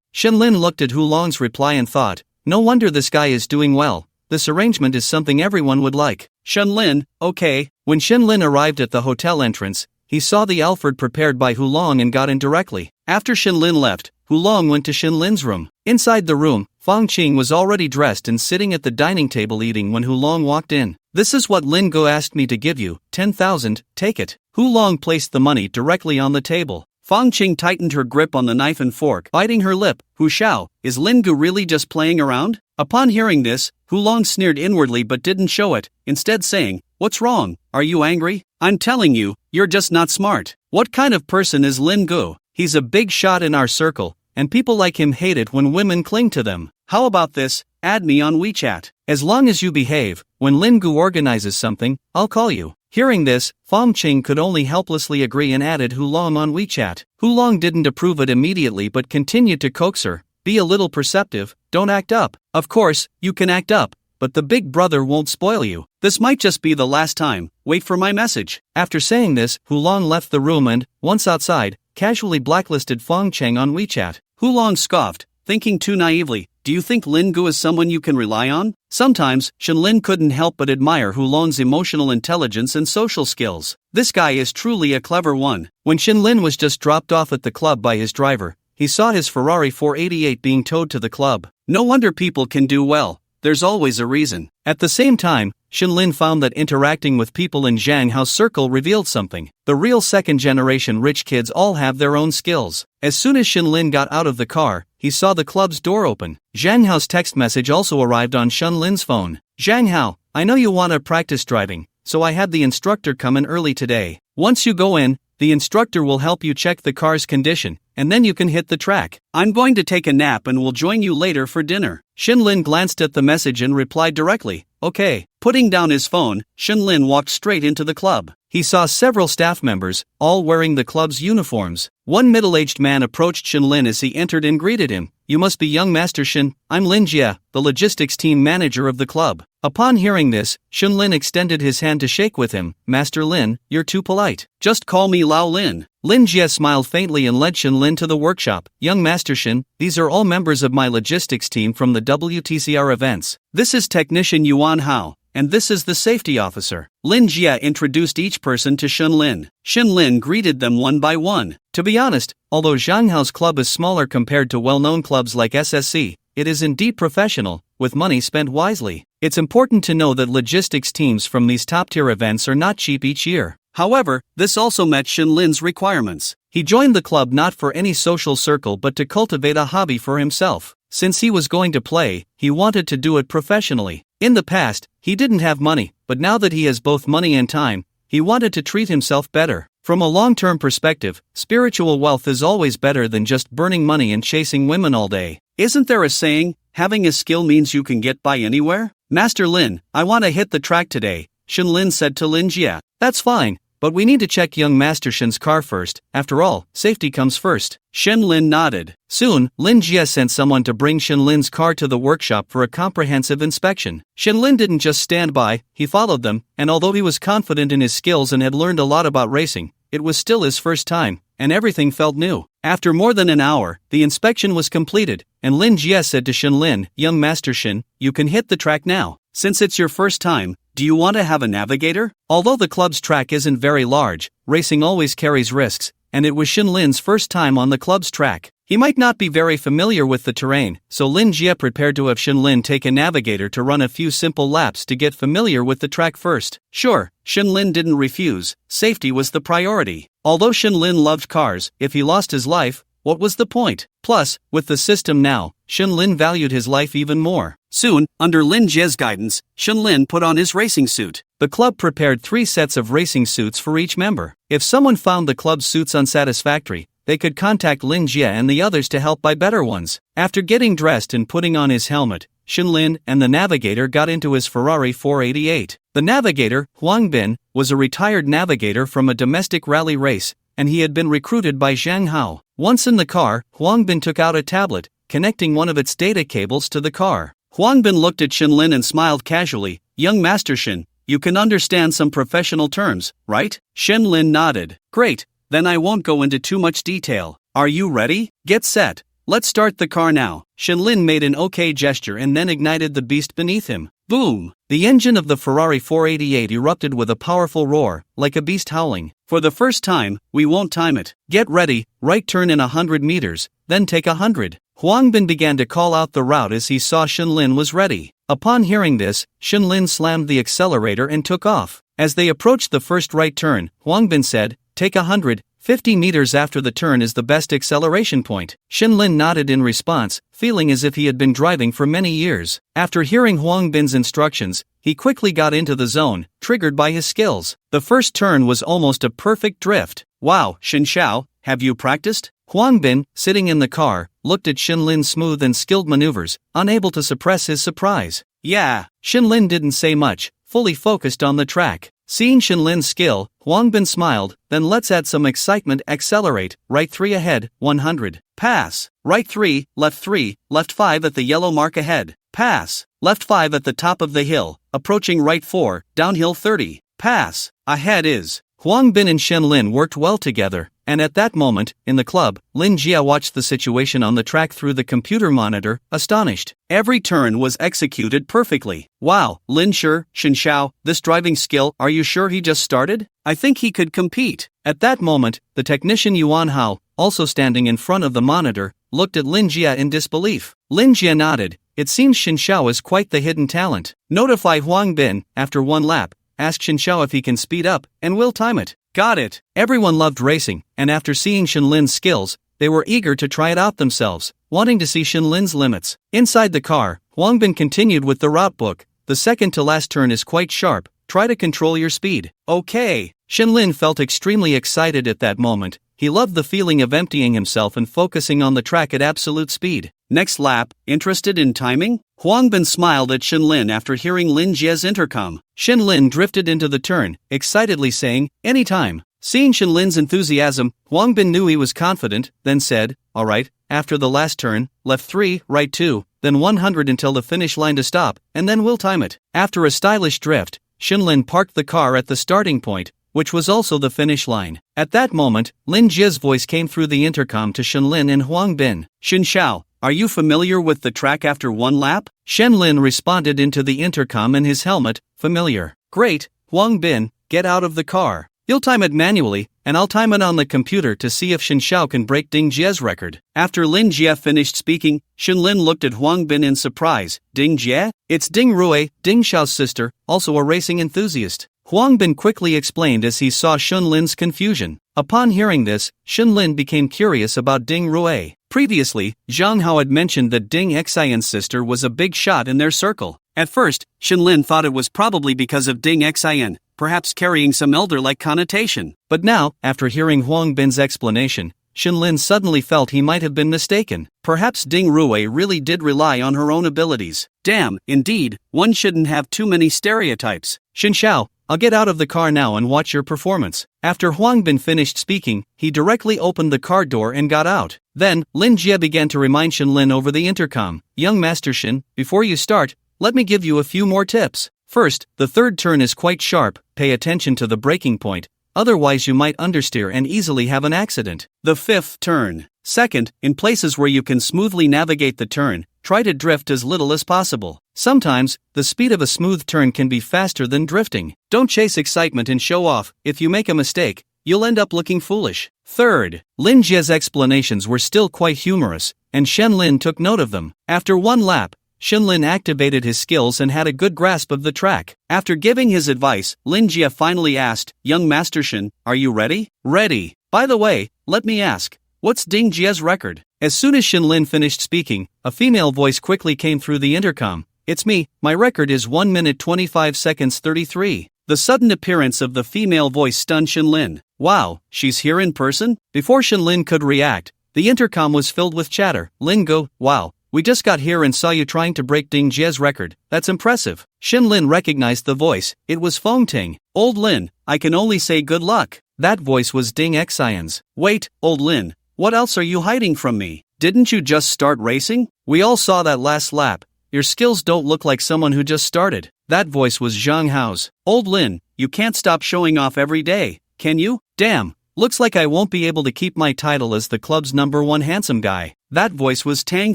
Shinlin looked at Hulong's reply and thought, no wonder this guy is doing well. This arrangement is something everyone would like. Shinlin, okay. When Shinlin arrived at the hotel entrance, he saw the Alfred prepared by Hulong and got in directly. After Shinlin left, Hulong went to Shinlin's room. Inside the room, Fong Qing was already dressed and sitting at the dining table eating when Hulong walked in. This is what Lin Go asked me to give you, 10,000, take it. Hulong placed the money directly on the table. Fong Qing tightened her grip on the knife and fork, biting her lip. Hu Xiao, is Lin Gu really just playing around? Upon hearing this, Hulong sneered inwardly but didn't show it, instead saying, what's wrong, are you angry? I'm telling you, you're just not smart. What kind of person is Lin Gu? He's a big shot in our circle, and people like him hate it when women cling to them. How about this, add me on WeChat. As long as you behave, when Lin Gu organizes something, I'll call you. Hearing this, Fong Qing could only helplessly agree and added Hulong on WeChat. Hulong didn't approve it immediately but continued to coax her. Be a little perceptive, don't act up. Of course, you can act up, but the big brother won't spoil you. This might just be the last time, wait for my message. After saying this, Hulong left the room and, once outside, casually blacklisted Fong Qing on WeChat. Hulong scoffed, thinking too naively, do you think Lin Gu is someone you can rely on? Sometimes, Shinlin couldn't help but admire Hulong's emotional intelligence and social skills. This guy is truly a clever one. When Shinlin was just dropped off at the club by his driver, he saw his Ferrari 488 being towed to the club. No wonder people can do well, there's always a reason. At the same time, Shinlin found that interacting with people in Zhang Hao's circle revealed something. The real second-generation rich kids all have their own skills. As soon as Shinlin got out of the car, he saw the club's door open. Zhang Hao's text message also arrived on Shinlin's phone. Zhang Hao, I know you want to practice driving, so I had the instructor come in early today. Once you go in, the instructor will help you check the car's condition, and then you can hit the track. I'm going to take a nap and will join you later for dinner. Shinlin glanced at the message and replied directly, okay. Putting down his phone, Shinlin walked straight into the club. He saw several staff members, all wearing the club's uniforms. One middle-aged man approached Shinlin as he entered and greeted him. You must be young Master Shin, I'm Lin Jia, the logistics team manager of the club. Upon hearing this, Shinlin extended his hand to shake with him. Master Lin, you're too polite. Just call me Lao Lin. Lin Jia smiled faintly and led Shinlin to the workshop. Young Master Shin, these are all members of my logistics team from the WTCR events. This is Technician Yuan Hao, and this is the safety officer. Lin Jia introduced each person to Shinlin. Shinlin greeted them one by one. To be honest, although Zhang Hao's club is smaller compared to well-known clubs like SSC, it is indeed professional, with money spent wisely. It's important to know that logistics teams from these top-tier events are not cheap each year. However, this also met Shinlin's requirements. He joined the club not for any social circle but to cultivate a hobby for himself. Since he was going to play, he wanted to do it professionally. In the past, he didn't have money, but now that he has both money and time, he wanted to treat himself better. From a long-term perspective, spiritual wealth is always better than just burning money and chasing women all day. Isn't there a saying, having a skill means you can get by anywhere? Master Lin, I want to hit the track today, Shinlin said to Lin Jia. That's fine, but we need to check young Master Shin's car first. After all, safety comes first. Shinlin nodded. Soon, Lin Jia sent someone to bring Shinlin's car to the workshop for a comprehensive inspection. Shinlin didn't just stand by, he followed them, and although he was confident in his skills and had learned a lot about racing, it was still his first time, and everything felt new. After more than an hour, the inspection was completed, and Lin Jia said to Shinlin, young Master Shin, you can hit the track now. Since it's your first time, do you want to have a navigator? Although the club's track isn't very large, racing always carries risks, and it was Shinlin's first time on the club's track. He might not be very familiar with the terrain, so Lin Jia prepared to have Shinlin take a navigator to run a few simple laps to get familiar with the track first. Sure, Shinlin didn't refuse, safety was the priority. Although Shinlin loved cars, if he lost his life, what was the point? Plus, with the system now, Lin valued his life even more. Soon, under Lin Jie's guidance, Lin put on his racing suit. The club prepared 3 sets of racing suits for each member. If someone found the club's suits unsatisfactory, they could contact Lin Jie and the others to help buy better ones. After getting dressed and putting on his helmet, Lin and the navigator got into his Ferrari 488. The navigator, Huang Bin, was a retired navigator from a domestic rally race, and he had been recruited by Zhang Hao. Once in the car, Huang Bin took out a tablet, connecting one of its data cables to the car. Huang Bin looked at Lin and smiled casually. "Young Master Shin, you can understand some professional terms, right?" Lin nodded. "Great, then I won't go into too much detail. Are you ready? Get set. Let's start the car now." Lin made an okay gesture and then ignited the beast beneath him. Boom! The engine of the Ferrari 488 erupted with a powerful roar, like a beast howling. "For the first time, we won't time it. Get ready, right turn in 100 meters, then take 100. Huang Bin began to call out the route as he saw Lin was ready. Upon hearing this, Lin slammed the accelerator and took off. As they approached the first right turn, Huang Bin said, "Take 100, 50 meters after the turn is the best acceleration point." Lin nodded in response, feeling as if he had been driving for many years. After hearing Huang Bin's instructions, he quickly got into the zone, triggered by his skills. The first turn was almost a perfect drift. "Wow, Xiao, have you practiced?" Huang Bin, sitting in the car, looked at Lin's smooth and skilled maneuvers, unable to suppress his surprise. "Yeah." Lin didn't say much, fully focused on the track. Seeing Lin's skill, Huang Bin smiled. "Then let's add some excitement. Accelerate, right 3 ahead, 100. Pass. Right 3, left 5 at the yellow mark ahead. Pass. Left 5 at the top of the hill, approaching right 4, downhill 30. Pass. Ahead is." Huang Bin and Lin worked well together, and at that moment, in the club, Lin Jie watched the situation on the track through the computer monitor, astonished. Every turn was executed perfectly. "Wow, Lin Xiao, this driving skill, are you sure he just started? I think he could compete." At that moment, the technician Yuan Hao, also standing in front of the monitor, looked at Lin Jie in disbelief. Lin Jie nodded. "It seems Xiao is quite the hidden talent. Notify Huang Bin, after 1 lap. Ask Xiao if he can speed up, and we'll time it." Got it. Everyone loved racing, and after seeing Lin's skills, they were eager to try it out themselves, wanting to see Lin's limits. Inside the car, Huang Bin continued with the route book. "The second to last turn is quite sharp. Try to control your speed." "Okay." Lin felt extremely excited at that moment. He loved the feeling of emptying himself and focusing on the track at absolute speed. "Next lap, interested in timing?" Huang Bin smiled at Lin after hearing Lin Jie's intercom. Lin drifted into the turn, excitedly saying, "Anytime." Seeing Lin's enthusiasm, Huang Bin knew he was confident, then said, "Alright, after the last turn, left 3, right 2, then 100 until the finish line to stop, and then we'll time it." After a stylish drift, Lin parked the car at the starting point, which was also the finish line. At that moment, Lin Jie's voice came through the intercom to Lin and Huang Bin. "Xiao, are you familiar with the track after 1 lap?" Lin responded into the intercom in his helmet, "Familiar." "Great, Huang Bin, get out of the car. You'll time it manually, and I'll time it on the computer to see if Xiao can break Ding Jie's record." After Lin Jie finished speaking, Lin looked at Huang Bin in surprise. "Ding Jie? It's Ding Rui, Ding Xiao's sister, also a racing enthusiast." Huang Bin quickly explained as he saw Lin's confusion. Upon hearing this, Lin became curious about Ding Rui. Previously, Zhang Hao had mentioned that Ding Xian's sister was a big shot in their circle. At first, Lin thought it was probably because of Ding Xian, perhaps carrying some elder-like connotation. But now, after hearing Huang Bin's explanation, Lin suddenly felt he might have been mistaken. Perhaps Ding Rui really did rely on her own abilities. Damn, indeed, one shouldn't have too many stereotypes. "Xiao, I'll get out of the car now and watch your performance." After Huang Bin finished speaking, he directly opened the car door and got out. Then, Lin Jie began to remind Lin over the intercom. "Young Master Shin, before you start, let me give you a few more tips. First, the third turn is quite sharp. Pay attention to the braking point, otherwise you might understeer and easily have an accident. The fifth turn. Second, in places where you can smoothly navigate the turn, try to drift as little as possible. Sometimes, the speed of a smooth turn can be faster than drifting. Don't chase excitement and show off. If you make a mistake, you'll end up looking foolish." Third, Lin Jie's explanations were still quite humorous, and Lin took note of them. After 1 lap, Lin activated his skills and had a good grasp of the track. After giving his advice, Lin Jie finally asked, "Young Master Shin, are you ready?" "Ready. By the way, let me ask, What's Ding Jie's record? As soon as Shinlin finished speaking, a female voice quickly came through the intercom. It's me, my record is 1 minute 25 seconds 33. The sudden appearance of the female voice stunned Shinlin. Wow, she's here in person? Before Shinlin could react, the intercom was filled with chatter. Lin go, wow, we just got here and saw you trying to break Ding Jie's record. That's impressive. Shinlin recognized the voice. It was Feng Ting. Old Lin, I can only say good luck. That voice was Ding Xian's. Wait, Old Lin, what else are you hiding from me? Didn't you just start racing? We all saw that last lap. Your skills don't look like someone who just started. That voice was Zhang Hao's. Old Lin, you can't stop showing off every day, can you? Damn, looks like I won't be able to keep my title as the club's #1 handsome guy. That voice was Tang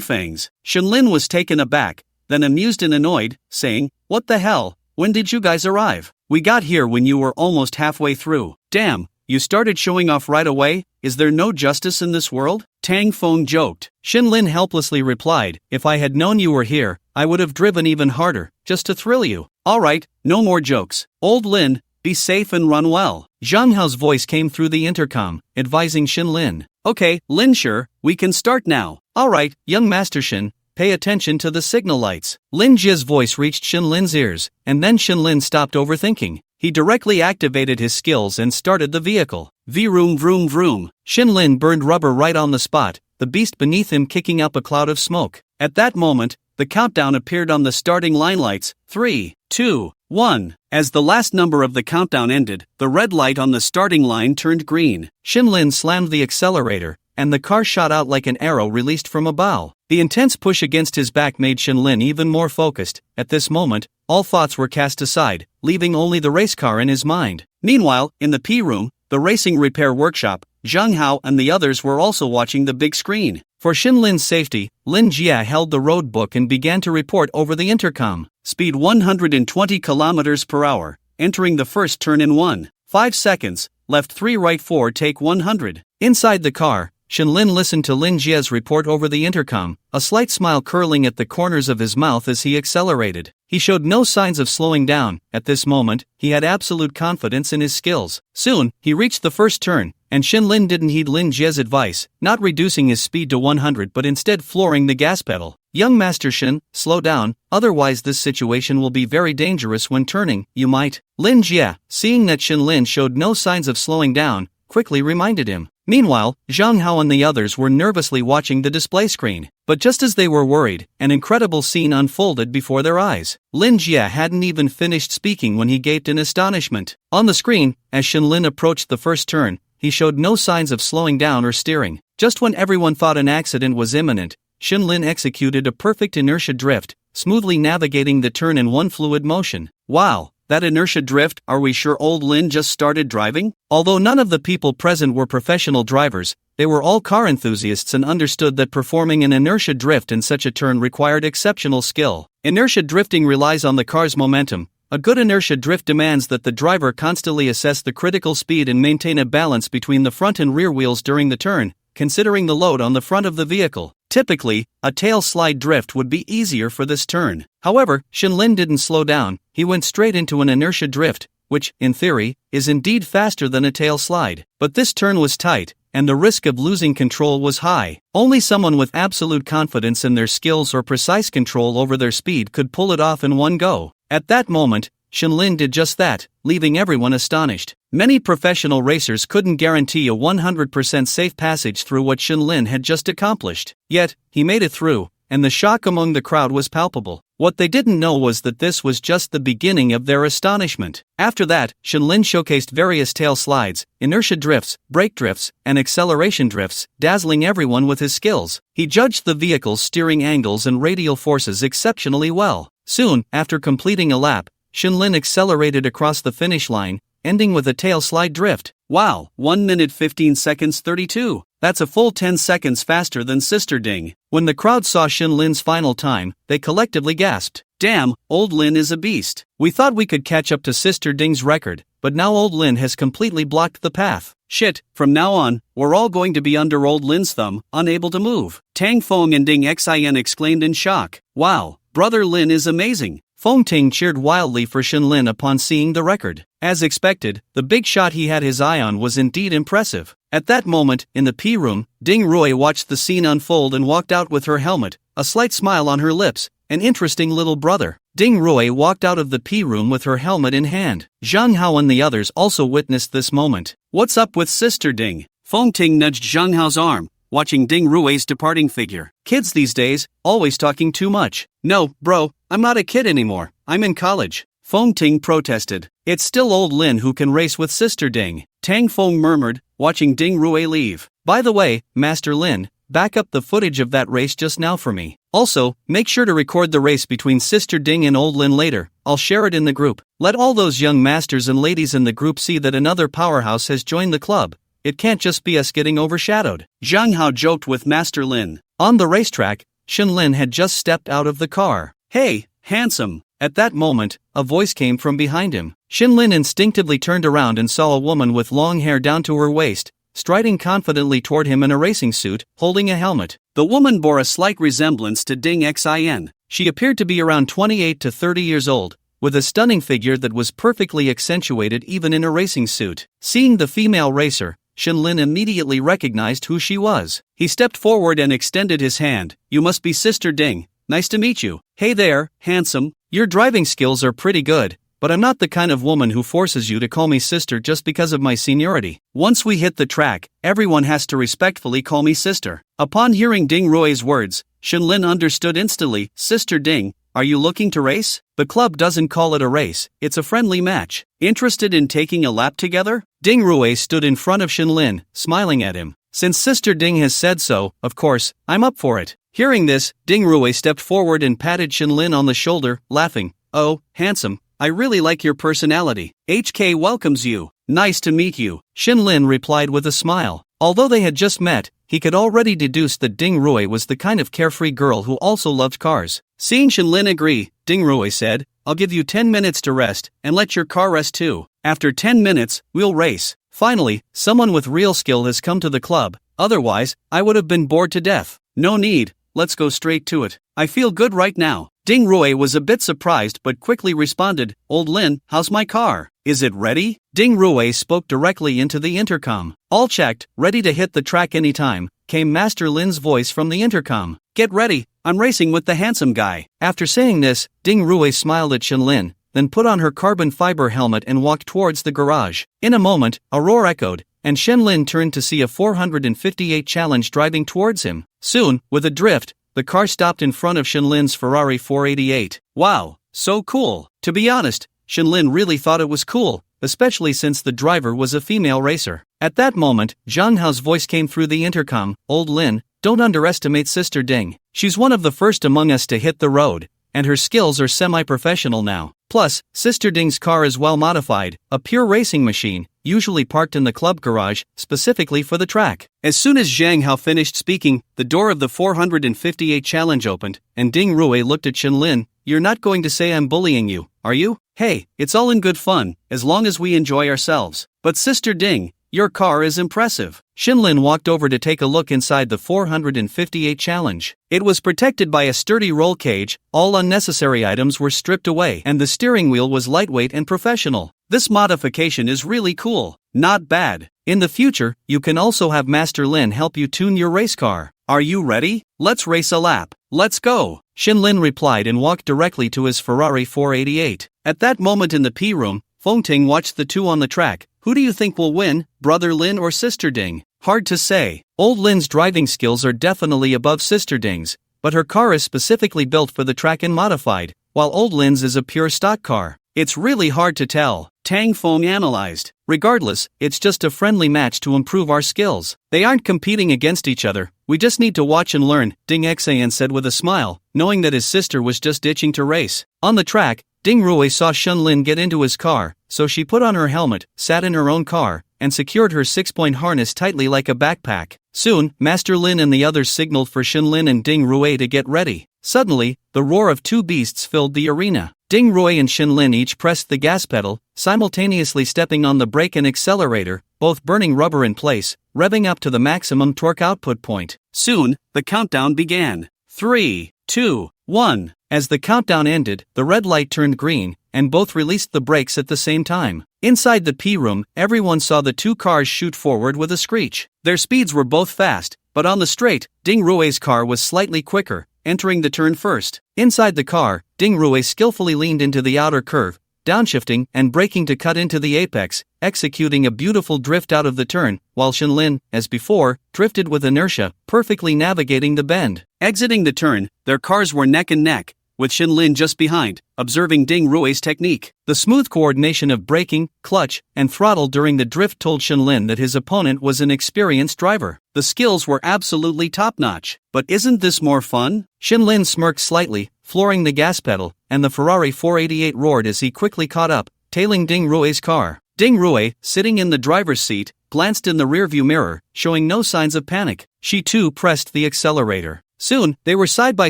Feng's. Shinlin was taken aback, then amused and annoyed, saying, what the hell, when did you guys arrive? We got here when you were almost halfway through. Damn, you started showing off right away? Is there no justice in this world? Tang Feng joked. Shinlin helplessly replied, if I had known you were here, I would have driven even harder, just to thrill you. Alright, no more jokes. Old Lin, be safe and run well. Zhang Hao's voice came through the intercom, advising Shinlin. Okay, Lin sure, we can start now. Alright, young Master Shin, pay attention to the signal lights. Lin Jie's voice reached Shinlin's ears, and then Shinlin stopped overthinking. He directly activated his skills and started the vehicle. Vroom vroom vroom. Shinlin burned rubber right on the spot, the beast beneath him kicking up a cloud of smoke. At that moment, the countdown appeared on the starting line lights. 3, 2, 1. As the last number of the countdown ended, the red light on the starting line turned green. Shinlin slammed the accelerator, and the car shot out like an arrow released from a bow. The intense push against his back made Shinlin even more focused. At this moment, all thoughts were cast aside, leaving only the race car in his mind. Meanwhile, in the P-room, the racing repair workshop, Zhang Hao and the others were also watching the big screen. For Shinlin's safety, Lin Jie held the road book and began to report over the intercom. Speed 120 km per hour, entering the first turn in 1.5 seconds, left 3 right 4 take 100. Inside the car, Shinlin listened to Lin Jie's report over the intercom, a slight smile curling at the corners of his mouth as he accelerated. He showed no signs of slowing down. At this moment, he had absolute confidence in his skills. Soon, he reached the first turn, and Shinlin didn't heed Lin Jie's advice, not reducing his speed to 100 but instead flooring the gas pedal. Young Master Shin, slow down, otherwise this situation will be very dangerous when turning, you might. Lin Jie, seeing that Shinlin showed no signs of slowing down, quickly reminded him. Meanwhile, Zhang Hao and the others were nervously watching the display screen. But just as they were worried, an incredible scene unfolded before their eyes. Lin Jie hadn't even finished speaking when he gaped in astonishment. On the screen, as Shinlin approached the first turn, he showed no signs of slowing down or steering. Just when everyone thought an accident was imminent, Shinlin executed a perfect inertia drift, smoothly navigating the turn in one fluid motion. Wow! That inertia drift, are we sure old Lin just started driving? Although none of the people present were professional drivers, they were all car enthusiasts and understood that performing an inertia drift in such a turn required exceptional skill. Inertia drifting relies on the car's momentum. A good inertia drift demands that the driver constantly assess the critical speed and maintain a balance between the front and rear wheels during the turn, considering the load on the front of the vehicle. Typically, a tail slide drift would be easier for this turn. However, Shinlin didn't slow down. He went straight into an inertia drift, which, in theory, is indeed faster than a tail slide. But this turn was tight, and the risk of losing control was high. Only someone with absolute confidence in their skills or precise control over their speed could pull it off in one go. At that moment, Shinlin did just that, leaving everyone astonished. Many professional racers couldn't guarantee a 100% safe passage through what Shinlin had just accomplished. Yet, he made it through, and the shock among the crowd was palpable. What they didn't know was that this was just the beginning of their astonishment. After that, Shinlin showcased various tail slides, inertia drifts, brake drifts, and acceleration drifts, dazzling everyone with his skills. He judged the vehicle's steering angles and radial forces exceptionally well. Soon, after completing a lap, Shinlin accelerated across the finish line, ending with a tail slide drift. Wow, 1 minute 15 seconds 32. That's a full 10 seconds faster than Sister Ding. When the crowd saw Shinlin's final time, they collectively gasped. Damn, old Lin is a beast. We thought we could catch up to Sister Ding's record, but now old Lin has completely blocked the path. Shit, from now on, we're all going to be under old Lin's thumb, unable to move. Tang Feng and Ding Xian exclaimed in shock. Wow, brother Lin is amazing. Feng Ting cheered wildly for Shinlin upon seeing the record. As expected, the big shot he had his eye on was indeed impressive. At that moment, in the P room, Ding Rui watched the scene unfold and walked out with her helmet, a slight smile on her lips. An interesting little brother. Ding Rui walked out of the P room with her helmet in hand. Zhang Hao and the others also witnessed this moment. What's up with Sister Ding? Feng Ting nudged Zhang Hao's arm, watching Ding Rui's departing figure. Kids these days, always talking too much. No, bro, I'm not a kid anymore, I'm in college. Feng Ting protested. It's still old Lin who can race with Sister Ding. Tang Feng murmured, watching Ding Rui leave. By the way, Master Lin, back up the footage of that race just now for me. Also, make sure to record the race between Sister Ding and Old Lin later. I'll share it in the group. Let all those young masters and ladies in the group see that another powerhouse has joined the club. It can't just be us getting overshadowed. Zhang Hao joked with Master Lin. On the racetrack, Shen Lin had just stepped out of the car. Hey, handsome. At that moment, a voice came from behind him. Shen Lin instinctively turned around and saw a woman with long hair down to her waist, striding confidently toward him in a racing suit, holding a helmet. The woman bore a slight resemblance to Ding Xin. She appeared to be around 28 to 30 years old, with a stunning figure that was perfectly accentuated even in a racing suit. Seeing the female racer, Shen Lin immediately recognized who she was. He stepped forward and extended his hand. You must be Sister Ding. Nice to meet you. Hey there, handsome. Your driving skills are pretty good, but I'm not the kind of woman who forces you to call me sister just because of my seniority. Once we hit the track, everyone has to respectfully call me sister. Upon hearing Ding Rui's words, Shen Lin understood instantly. Sister Ding, are you looking to race? The club doesn't call it a race, it's a friendly match. Interested in taking a lap together? Ding Rui stood in front of Shen Lin, smiling at him. Since Sister Ding has said so, of course, I'm up for it. Hearing this, Ding Rui stepped forward and patted Shen Lin on the shoulder, laughing. Oh, handsome, I really like your personality. HK welcomes you. Nice to meet you. Shen Lin replied with a smile. Although they had just met, he could already deduce that Ding Rui was the kind of carefree girl who also loved cars. Seeing Shen Lin agree, Ding Rui said, I'll give you 10 minutes to rest, and let your car rest too. After 10 minutes, we'll race. Finally, someone with real skill has come to the club, otherwise, I would have been bored to death. No need. Let's go straight to it. I feel good right now. Ding Rui was a bit surprised but quickly responded, Old Lin, how's my car? Is it ready? Ding Rui spoke directly into the intercom. All checked, ready to hit the track anytime, came Master Lin's voice from the intercom. Get ready, I'm racing with the handsome guy. After saying this, Ding Rui smiled at Shen Lin, then put on her carbon fiber helmet and walked towards the garage. In a moment, a roar echoed, and Shen Lin turned to see a 458 challenge driving towards him. Soon, with a drift, the car stopped in front of Shen Lin's Ferrari 488. Wow, so cool. To be honest, Shen Lin really thought it was cool, especially since the driver was a female racer. At that moment, Zhang Hao's voice came through the intercom. Old Lin, don't underestimate Sister Ding. She's one of the first among us to hit the road, and her skills are semi-professional now. Plus, Sister Ding's car is well modified, a pure racing machine, usually parked in the club garage, specifically for the track. As soon as Zhang Hao finished speaking, the door of the 458 challenge opened, and Ding Rui looked at Shen Lin. You're not going to say I'm bullying you, are you? Hey, it's all in good fun, as long as we enjoy ourselves. But Sister Ding, your car is impressive. Shen Lin walked over to take a look inside the 458 challenge. It was protected by a sturdy roll cage, all unnecessary items were stripped away, and the steering wheel was lightweight and professional. This modification is really cool. Not bad. In the future, you can also have Master Lin help you tune your race car. Are you ready? Let's race a lap. Let's go. Shen Lin replied and walked directly to his Ferrari 488. At that moment in the P room, Feng Ting watched the two on the track. Who do you think will win, Brother Lin or Sister Ding? Hard to say. Old Lin's driving skills are definitely above Sister Ding's, but her car is specifically built for the track and modified, while Old Lin's is a pure stock car. It's really hard to tell, Tang Feng analyzed. Regardless, it's just a friendly match to improve our skills. They aren't competing against each other, we just need to watch and learn, Ding Xian said with a smile, knowing that his sister was just itching to race. On the track, Ding Rui saw Shen Lin get into his car, so she put on her helmet, sat in her own car, and secured her 6-point harness tightly like a backpack. Soon, Master Lin and the others signaled for Shen Lin and Ding Rui to get ready. Suddenly, the roar of two beasts filled the arena. Ding Rui and Shen Lin each pressed the gas pedal, simultaneously stepping on the brake and accelerator, both burning rubber in place, revving up to the maximum torque output point. Soon, the countdown began. 3, 2, 1. As the countdown ended, the red light turned green, and both released the brakes at the same time. Inside the P room, everyone saw the two cars shoot forward with a screech. Their speeds were both fast, but on the straight, Ding Rui's car was slightly quicker, entering the turn first. Inside the car, Ding Rui skillfully leaned into the outer curve, downshifting and braking to cut into the apex, executing a beautiful drift out of the turn, while Shenlin, as before, drifted with inertia, perfectly navigating the bend. Exiting the turn, their cars were neck and neck, with Shenlin just behind, observing Ding Rui's technique. The smooth coordination of braking, clutch, and throttle during the drift told Shenlin that his opponent was an experienced driver. The skills were absolutely top-notch. But isn't this more fun? Shenlin smirked slightly, flooring the gas pedal, and the Ferrari 488 roared as he quickly caught up, tailing Ding Rui's car. Ding Rui, sitting in the driver's seat, glanced in the rearview mirror, showing no signs of panic. She too pressed the accelerator. Soon, they were side by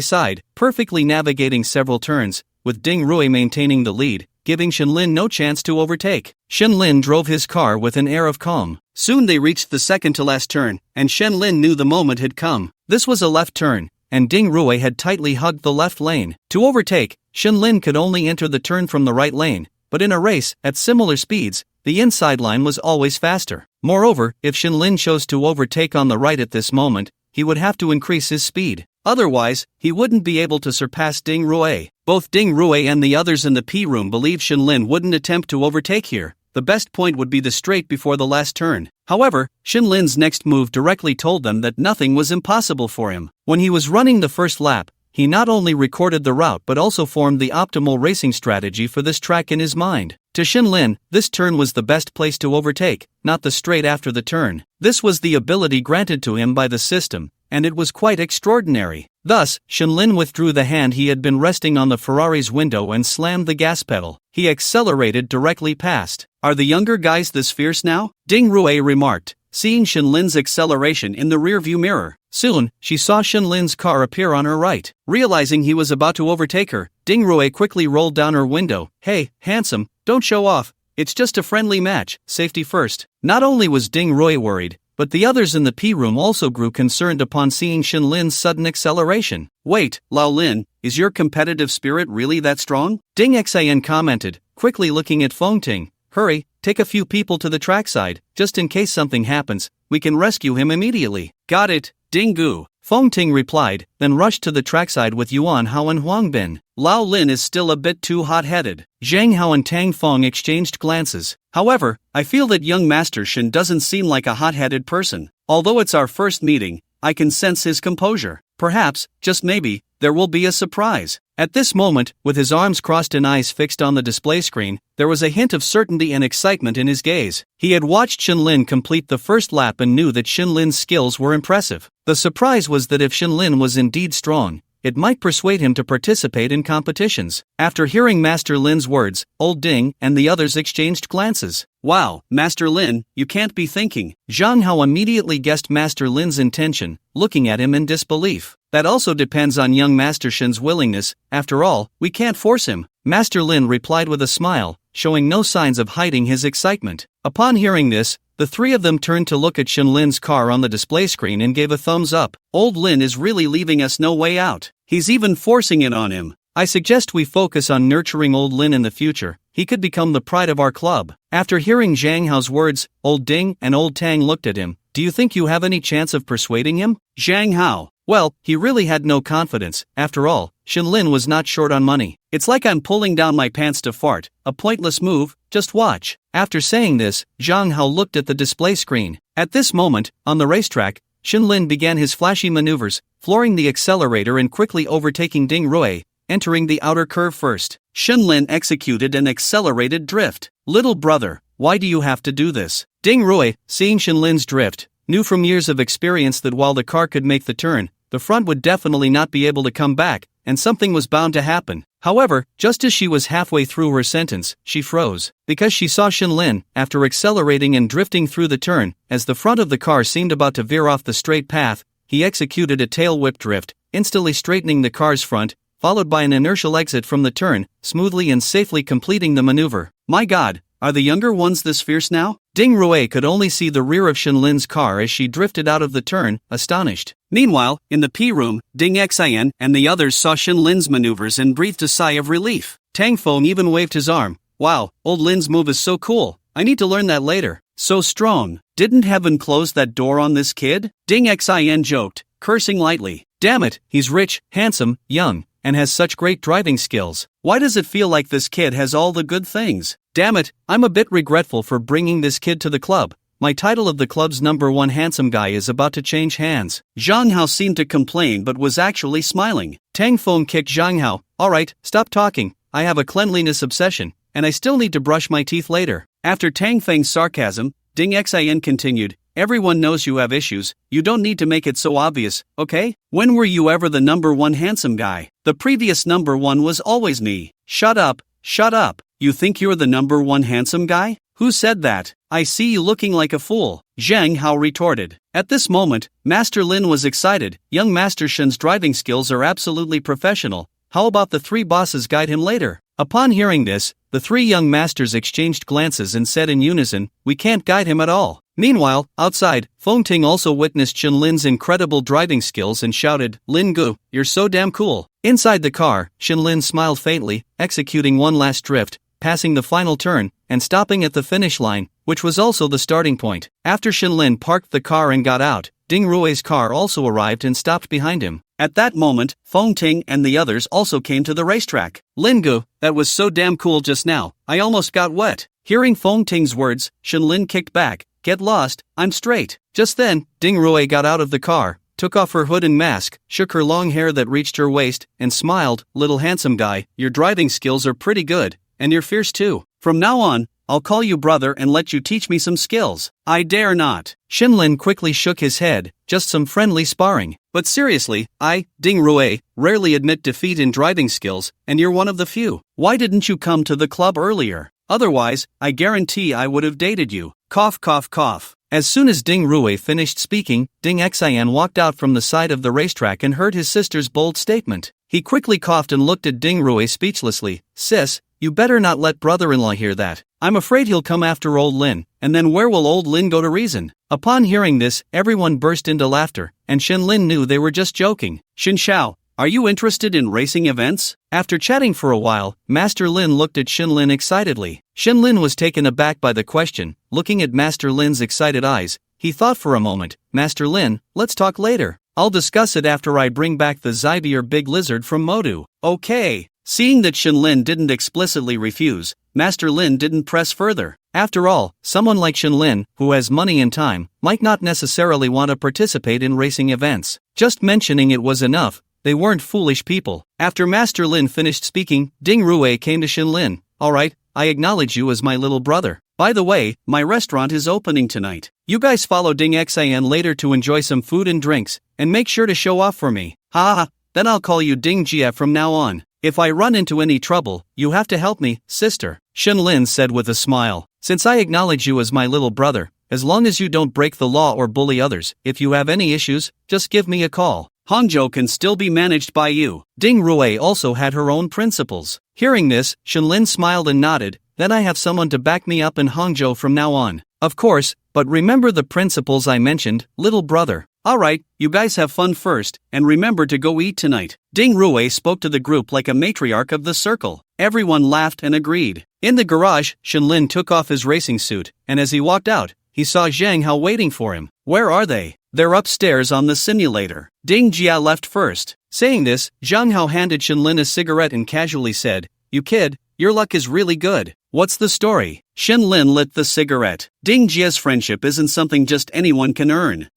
side, perfectly navigating several turns, with Ding Rui maintaining the lead, giving Shenlin no chance to overtake. Shenlin drove his car with an air of calm. Soon they reached the second-to-last turn, and Shenlin knew the moment had come. This was a left turn, and Ding Rui had tightly hugged the left lane. To overtake, Shenlin could only enter the turn from the right lane, but in a race, at similar speeds, the inside line was always faster. Moreover, if Shenlin chose to overtake on the right at this moment, he would have to increase his speed. Otherwise, he wouldn't be able to surpass Ding Rui. Both Ding Rui and the others in the P room believed Shenlin wouldn't attempt to overtake here. The best point would be the straight before the last turn. However, Shenlin's next move directly told them that nothing was impossible for him. When he was running the first lap, he not only recorded the route but also formed the optimal racing strategy for this track in his mind. To Shenlin, this turn was the best place to overtake, not the straight after the turn. This was the ability granted to him by the system, and it was quite extraordinary. Thus, Shenlin withdrew the hand he had been resting on the Ferrari's window and slammed the gas pedal. He accelerated directly past. "Are the younger guys this fierce now?" Ding Rui remarked, seeing Shenlin's acceleration in the rearview mirror. Soon, she saw Shenlin's car appear on her right. Realizing he was about to overtake her, Ding Rui quickly rolled down her window. "Hey, handsome, don't show off. It's just a friendly match, safety first." Not only was Ding Rui worried, but the others in the P room also grew concerned upon seeing Shenlin's sudden acceleration. "Wait, Lao Lin, is your competitive spirit really that strong?" Ding Xian commented, quickly looking at Fengting. "Hurry, take a few people to the trackside, just in case something happens, we can rescue him immediately." "Got it, Ding Gu," Fengting replied, then rushed to the trackside with Yuan Hao and Huang Bin. Lao Lin is still a bit too hot-headed. Zhang Hao and Tang Feng exchanged glances. "However, I feel that young Master Shen doesn't seem like a hot-headed person. Although it's our first meeting, I can sense his composure. Perhaps, just maybe, there will be a surprise." At this moment, with his arms crossed and eyes fixed on the display screen, there was a hint of certainty and excitement in his gaze. He had watched Shenlin complete the first lap and knew that Shenlin's skills were impressive. The surprise was that if Shenlin was indeed strong, it might persuade him to participate in competitions. After hearing Master Lin's words, old Ding and the others exchanged glances. "Wow, Master Lin, you can't be thinking." Zhang Hao immediately guessed Master Lin's intention, looking at him in disbelief. "That also depends on young Master Shen's willingness. After all, we can't force him." Master Lin replied with a smile, showing no signs of hiding his excitement. Upon hearing this, the three of them turned to look at Shenlin's car on the display screen and gave a thumbs up. "Old Lin is really leaving us no way out. He's even forcing it on him. I suggest we focus on nurturing old Lin in the future. He could become the pride of our club." After hearing Zhang Hao's words, old Ding and old Tang looked at him. "Do you think you have any chance of persuading him?" Zhang Hao. Well, he really had no confidence. After all, Shenlin was not short on money. "It's like I'm pulling down my pants to fart. A pointless move, just watch." After saying this, Zhang Hao looked at the display screen. At this moment, on the racetrack, Shenlin began his flashy maneuvers, flooring the accelerator and quickly overtaking Ding Rui, entering the outer curve first. Shenlin executed an accelerated drift. "Little brother, why do you have to do this?" Ding Rui, seeing Shenlin's drift, knew from years of experience that while the car could make the turn, the front would definitely not be able to come back, and something was bound to happen. However, just as she was halfway through her sentence, she froze, because she saw Shenlin, after accelerating and drifting through the turn, as the front of the car seemed about to veer off the straight path, he executed a tail whip drift, instantly straightening the car's front, followed by an inertial exit from the turn, smoothly and safely completing the maneuver. "My God, are the younger ones this fierce now?" Ding Rui could only see the rear of Shenlin's car as she drifted out of the turn, astonished. Meanwhile, in the P room, Ding Xian and the others saw Shenlin's maneuvers and breathed a sigh of relief. Tang Feng even waved his arm. Wow, old Lin's move is so cool. I need to learn that later. So strong. Didn't heaven close that door on this kid? Ding Xin joked, cursing lightly. Damn it, he's rich, handsome, young, and has such great driving skills. Why does it feel like this kid has all the good things? Damn it, I'm a bit regretful for bringing this kid to the club. My title of the club's #1 handsome guy is about to change hands. Zhang Hao seemed to complain but was actually smiling. Tang Feng kicked Zhang Hao. Alright, stop talking. I have a cleanliness obsession, and I still need to brush my teeth later. After Tang Feng's sarcasm, Ding Xin continued, everyone knows you have issues, you don't need to make it so obvious, okay? When were you ever the #1 handsome guy? The previous #1 was always me. Shut up, shut up. You think you're the #1 handsome guy? Who said that? I see you looking like a fool, Zhang Hao retorted. At this moment, Master Lin was excited. Young Master Shen's driving skills are absolutely professional. How about the three bosses guide him later? Upon hearing this, the three young masters exchanged glances and said in unison, we can't guide him at all. Meanwhile, outside, Feng Ting also witnessed Shen Lin's incredible driving skills and shouted, Lin Gu, you're so damn cool. Inside the car, Shen Lin smiled faintly, executing one last drift, passing the final turn, and stopping at the finish line, which was also the starting point. After Shen Lin parked the car and got out, Ding Rui's car also arrived and stopped behind him. At that moment, Feng Ting and the others also came to the racetrack. Lingu, that was so damn cool just now, I almost got wet. Hearing Feng Ting's words, Shen Lin kicked back, get lost, I'm straight. Just then, Ding Rui got out of the car, took off her hood and mask, shook her long hair that reached her waist, and smiled, little handsome guy, your driving skills are pretty good, and you're fierce too. From now on, I'll call you brother and let you teach me some skills. I dare not. Shen Lin quickly shook his head, just some friendly sparring. But seriously, I, Ding Rui, rarely admit defeat in driving skills, and you're one of the few. Why didn't you come to the club earlier? Otherwise, I guarantee I would have dated you. Cough cough cough. As soon as Ding Rui finished speaking, Ding Xian walked out from the side of the racetrack and heard his sister's bold statement. He quickly coughed and looked at Ding Rui speechlessly. Sis, you better not let brother-in-law hear that. I'm afraid he'll come after old Lin, and then where will old Lin go to reason? Upon hearing this, everyone burst into laughter, and Shen Lin knew they were just joking. Xin Xiao, are you interested in racing events? After chatting for a while, Master Lin looked at Shen Lin excitedly. Shen Lin was taken aback by the question. Looking at Master Lin's excited eyes, he thought for a moment, Master Lin, let's talk later. I'll discuss it after I bring back the Zybier big lizard from Modu. Okay. Seeing that Shen Lin didn't explicitly refuse, Master Lin didn't press further. After all, someone like Shen Lin, who has money and time, might not necessarily want to participate in racing events. Just mentioning it was enough, they weren't foolish people. After Master Lin finished speaking, Ding Rui came to Shen Lin. Alright, I acknowledge you as my little brother. By the way, my restaurant is opening tonight. You guys follow Ding Xian later to enjoy some food and drinks, and make sure to show off for me. Ha ha, then I'll call you Ding Jia from now on. If I run into any trouble, you have to help me, sister. Shen Lin said with a smile. Since I acknowledge you as my little brother, as long as you don't break the law or bully others, if you have any issues, just give me a call. Hangzhou can still be managed by you. Ding Rui also had her own principles. Hearing this, Shen Lin smiled and nodded. Then I have someone to back me up in Hangzhou from now on. Of course, but remember the principles I mentioned, little brother. Alright, you guys have fun first, and remember to go eat tonight. Ding Rui spoke to the group like a matriarch of the circle. Everyone laughed and agreed. In the garage, Shen Lin took off his racing suit, and as he walked out, he saw Zhang Hao waiting for him. Where are they? They're upstairs on the simulator. Ding Jia left first. Saying this, Zhang Hao handed Shen Lin a cigarette and casually said, You kid, your luck is really good. What's the story? Shen Lin lit the cigarette. Ding Jia's friendship isn't something just anyone can earn.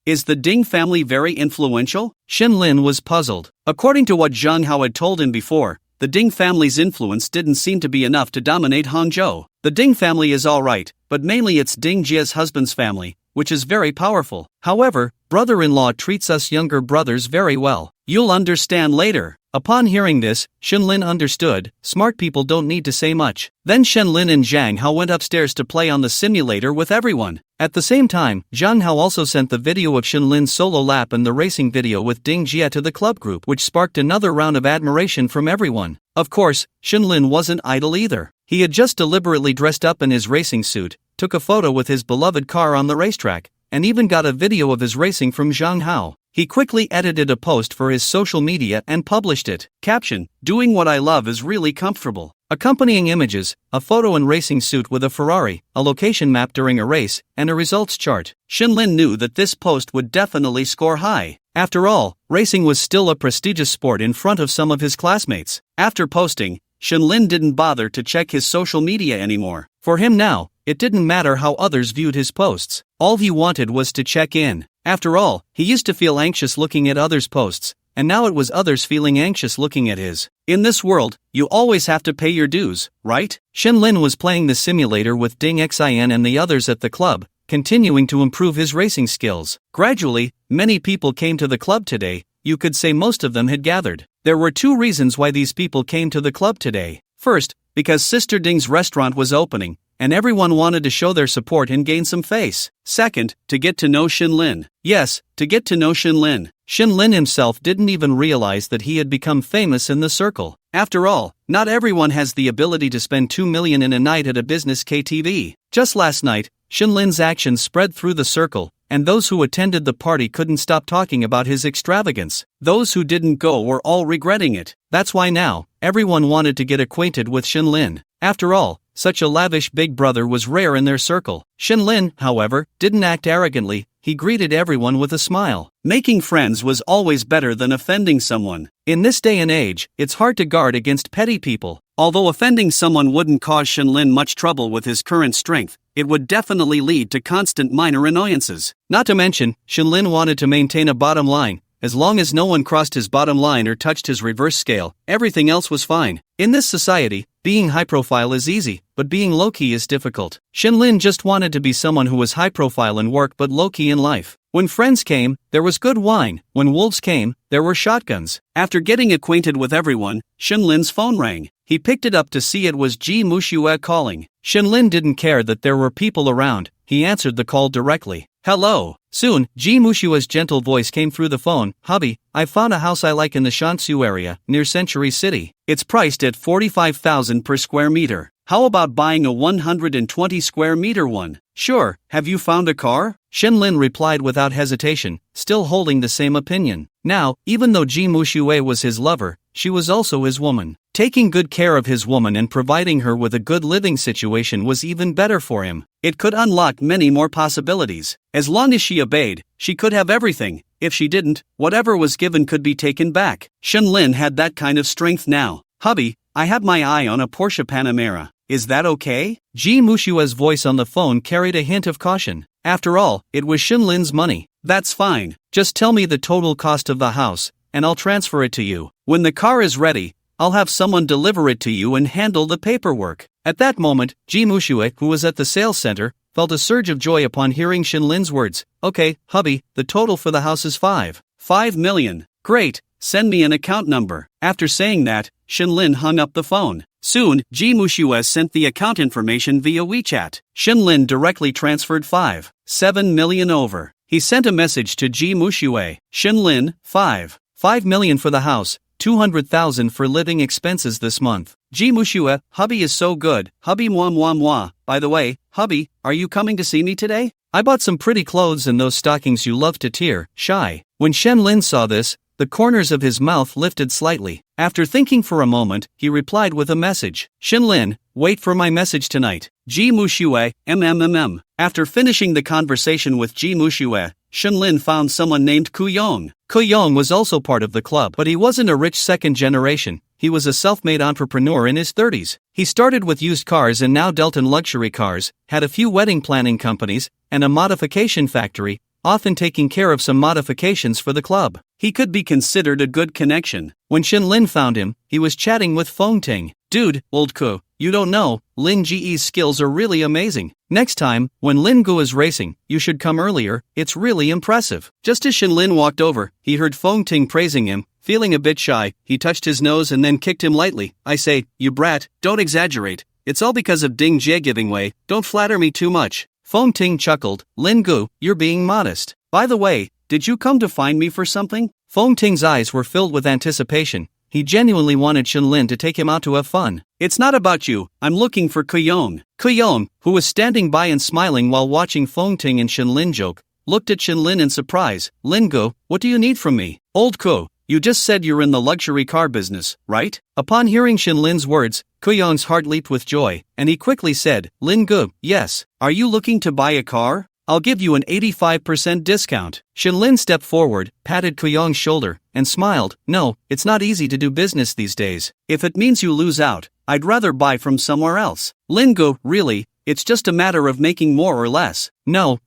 Is the Ding family very influential? Shen Lin was puzzled. According to what Zhang Hao had told him before, the Ding family's influence didn't seem to be enough to dominate Hangzhou. The Ding family is alright, but mainly it's Ding Jia's husband's family, which is very powerful. However, brother-in-law treats us younger brothers very well. You'll understand later. Upon hearing this, Shen Lin understood, smart people don't need to say much. Then Shen Lin and Zhang Hao went upstairs to play on the simulator with everyone. At the same time, Zhang Hao also sent the video of Shen Lin's solo lap and the racing video with Ding Jia to the club group, which sparked another round of admiration from everyone. Of course, Shen Lin wasn't idle either. He had just deliberately dressed up in his racing suit, took a photo with his beloved car on the racetrack, and even got a video of his racing from Zhang Hao. He quickly edited a post for his social media and published it. Caption: "Doing what I love is really comfortable." Accompanying images, a photo and racing suit with a Ferrari, a location map during a race, and a results chart. Shinlin knew that this post would definitely score high. After all, racing was still a prestigious sport in front of some of his classmates. After posting, Shinlin didn't bother to check his social media anymore. For him now, it didn't matter how others viewed his posts. All he wanted was to check in. After all, he used to feel anxious looking at others' posts, and now it was others feeling anxious looking at his. In this world, you always have to pay your dues, right? Shinlin was playing the simulator with Ding Xin and the others at the club, continuing to improve his racing skills. Gradually, many people came to the club today. You could say most of them had gathered. There were two reasons why these people came to the club today. First, because Sister Ding's restaurant was opening, and everyone wanted to show their support and gain some face. Second, to get to know Shinlin. Yes, to get to know Shinlin. Shinlin himself didn't even realize that he had become famous in the circle. After all, not everyone has the ability to spend 2 million in a night at a business KTV. Just last night, Shinlin's actions spread through the circle, and those who attended the party couldn't stop talking about his extravagance. Those who didn't go were all regretting it. That's why now, everyone wanted to get acquainted with Shinlin. After all, such a lavish big brother was rare in their circle. Shinlin, however, didn't act arrogantly. He greeted everyone with a smile. Making friends was always better than offending someone. In this day and age, it's hard to guard against petty people. Although offending someone wouldn't cause Shinlin much trouble with his current strength, it would definitely lead to constant minor annoyances. Not to mention, Shinlin wanted to maintain a bottom line. As long as no one crossed his bottom line or touched his reverse scale, everything else was fine. In this society, being high profile is easy, but being low-key is difficult. Shinlin just wanted to be someone who was high profile in work but low-key in life. When friends came, there was good wine. When wolves came, there were shotguns. After getting acquainted with everyone, Shinlin's phone rang. He picked it up to see it was Ji Mushue calling. Shinlin didn't care that there were people around. He answered the call directly. "Hello." Soon, Ji Mushua's gentle voice came through the phone. "Hubby, I found a house I like in the Shansu area, near Century City. It's priced at 45,000 per square meter. How about buying a 120 square meter one?" "Sure, have you found a car?" Shinlin replied without hesitation, still holding the same opinion. Now, even though Ji Mushue was his lover, she was also his woman. Taking good care of his woman and providing her with a good living situation was even better for him. It could unlock many more possibilities. As long as she obeyed, she could have everything. If she didn't, whatever was given could be taken back. Shinlin had that kind of strength now. "Hubby, I have my eye on a Porsche Panamera. Is that okay?" Ji Mushua's voice on the phone carried a hint of caution. After all, it was Shinlin's money. "That's fine. Just tell me the total cost of the house, and I'll transfer it to you. When the car is ready, I'll have someone deliver it to you and handle the paperwork." At that moment, Ji Mushue, who was at the sales center, felt a surge of joy upon hearing Shinlin's words. "Okay, hubby, the total for the house is 5 million. Great, send me an account number." After saying that, Shinlin hung up the phone. Soon, Ji Mushue sent the account information via WeChat. Shinlin directly transferred 5.7 million over. He sent a message to Ji Mushue. "Shinlin, 5 million for the house, 200,000 for living expenses this month." Ji Mushue, "Hubby is so good. Hubby moi moi moi. By the way, hubby, are you coming to see me today? I bought some pretty clothes and those stockings you love to tear, shy." When Shinlin saw this, the corners of his mouth lifted slightly. After thinking for a moment, he replied with a message. "Shinlin, wait for my message tonight. Ji Mushue, MMMM." After finishing the conversation with Ji Mushue, Shinlin found someone named Kuyong. Kuyong was also part of the club, but he wasn't a rich second generation. He was a self-made entrepreneur in his 30s. He started with used cars and now dealt in luxury cars, had a few wedding planning companies, and a modification factory, often taking care of some modifications for the club. He could be considered a good connection. When Shinlin found him, he was chatting with Feng Ting. "Dude, old Ku, you don't know, Lin Ge's skills are really amazing. Next time, when Lin Gu is racing, you should come earlier, it's really impressive." Just as Shinlin walked over, he heard Feng Ting praising him. Feeling a bit shy, he touched his nose and then kicked him lightly. "I say, you brat, don't exaggerate. It's all because of Ding Jie giving way, don't flatter me too much." Feng Ting chuckled. "Lin Gu, you're being modest. By the way, did you come to find me for something?" Feng Ting's eyes were filled with anticipation. He genuinely wanted Shinlin to take him out to have fun. "It's not about you, I'm looking for Kuyong." Kuyong, who was standing by and smiling while watching Feng Ting and Shinlin joke, looked at Shinlin in surprise. Lin Go, what do you need from me? Old Ko, you just said you're in the luxury car business, right? Upon hearing Shinlin's words, Kuyong's heart leaped with joy, and he quickly said, Lin Go, yes. Are you looking to buy a car? I'll give you an 85% discount. Shinlin stepped forward, patted Kuyong's shoulder, and smiled. No, it's not easy to do business these days. If it means you lose out, I'd rather buy from somewhere else. Lin Go, really? It's just a matter of making more or less. No,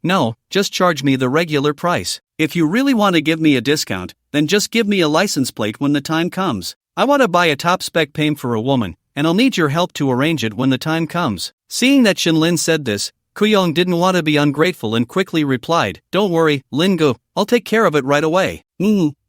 just charge me the regular price. If you really want to give me a discount, then just give me a license plate when the time comes. I want to buy a top-spec Pame for a woman, and I'll need your help to arrange it when the time comes. Seeing that Shinlin said this, Kuyong didn't want to be ungrateful and quickly replied, Don't worry, Lin Go, I'll take care of it right away.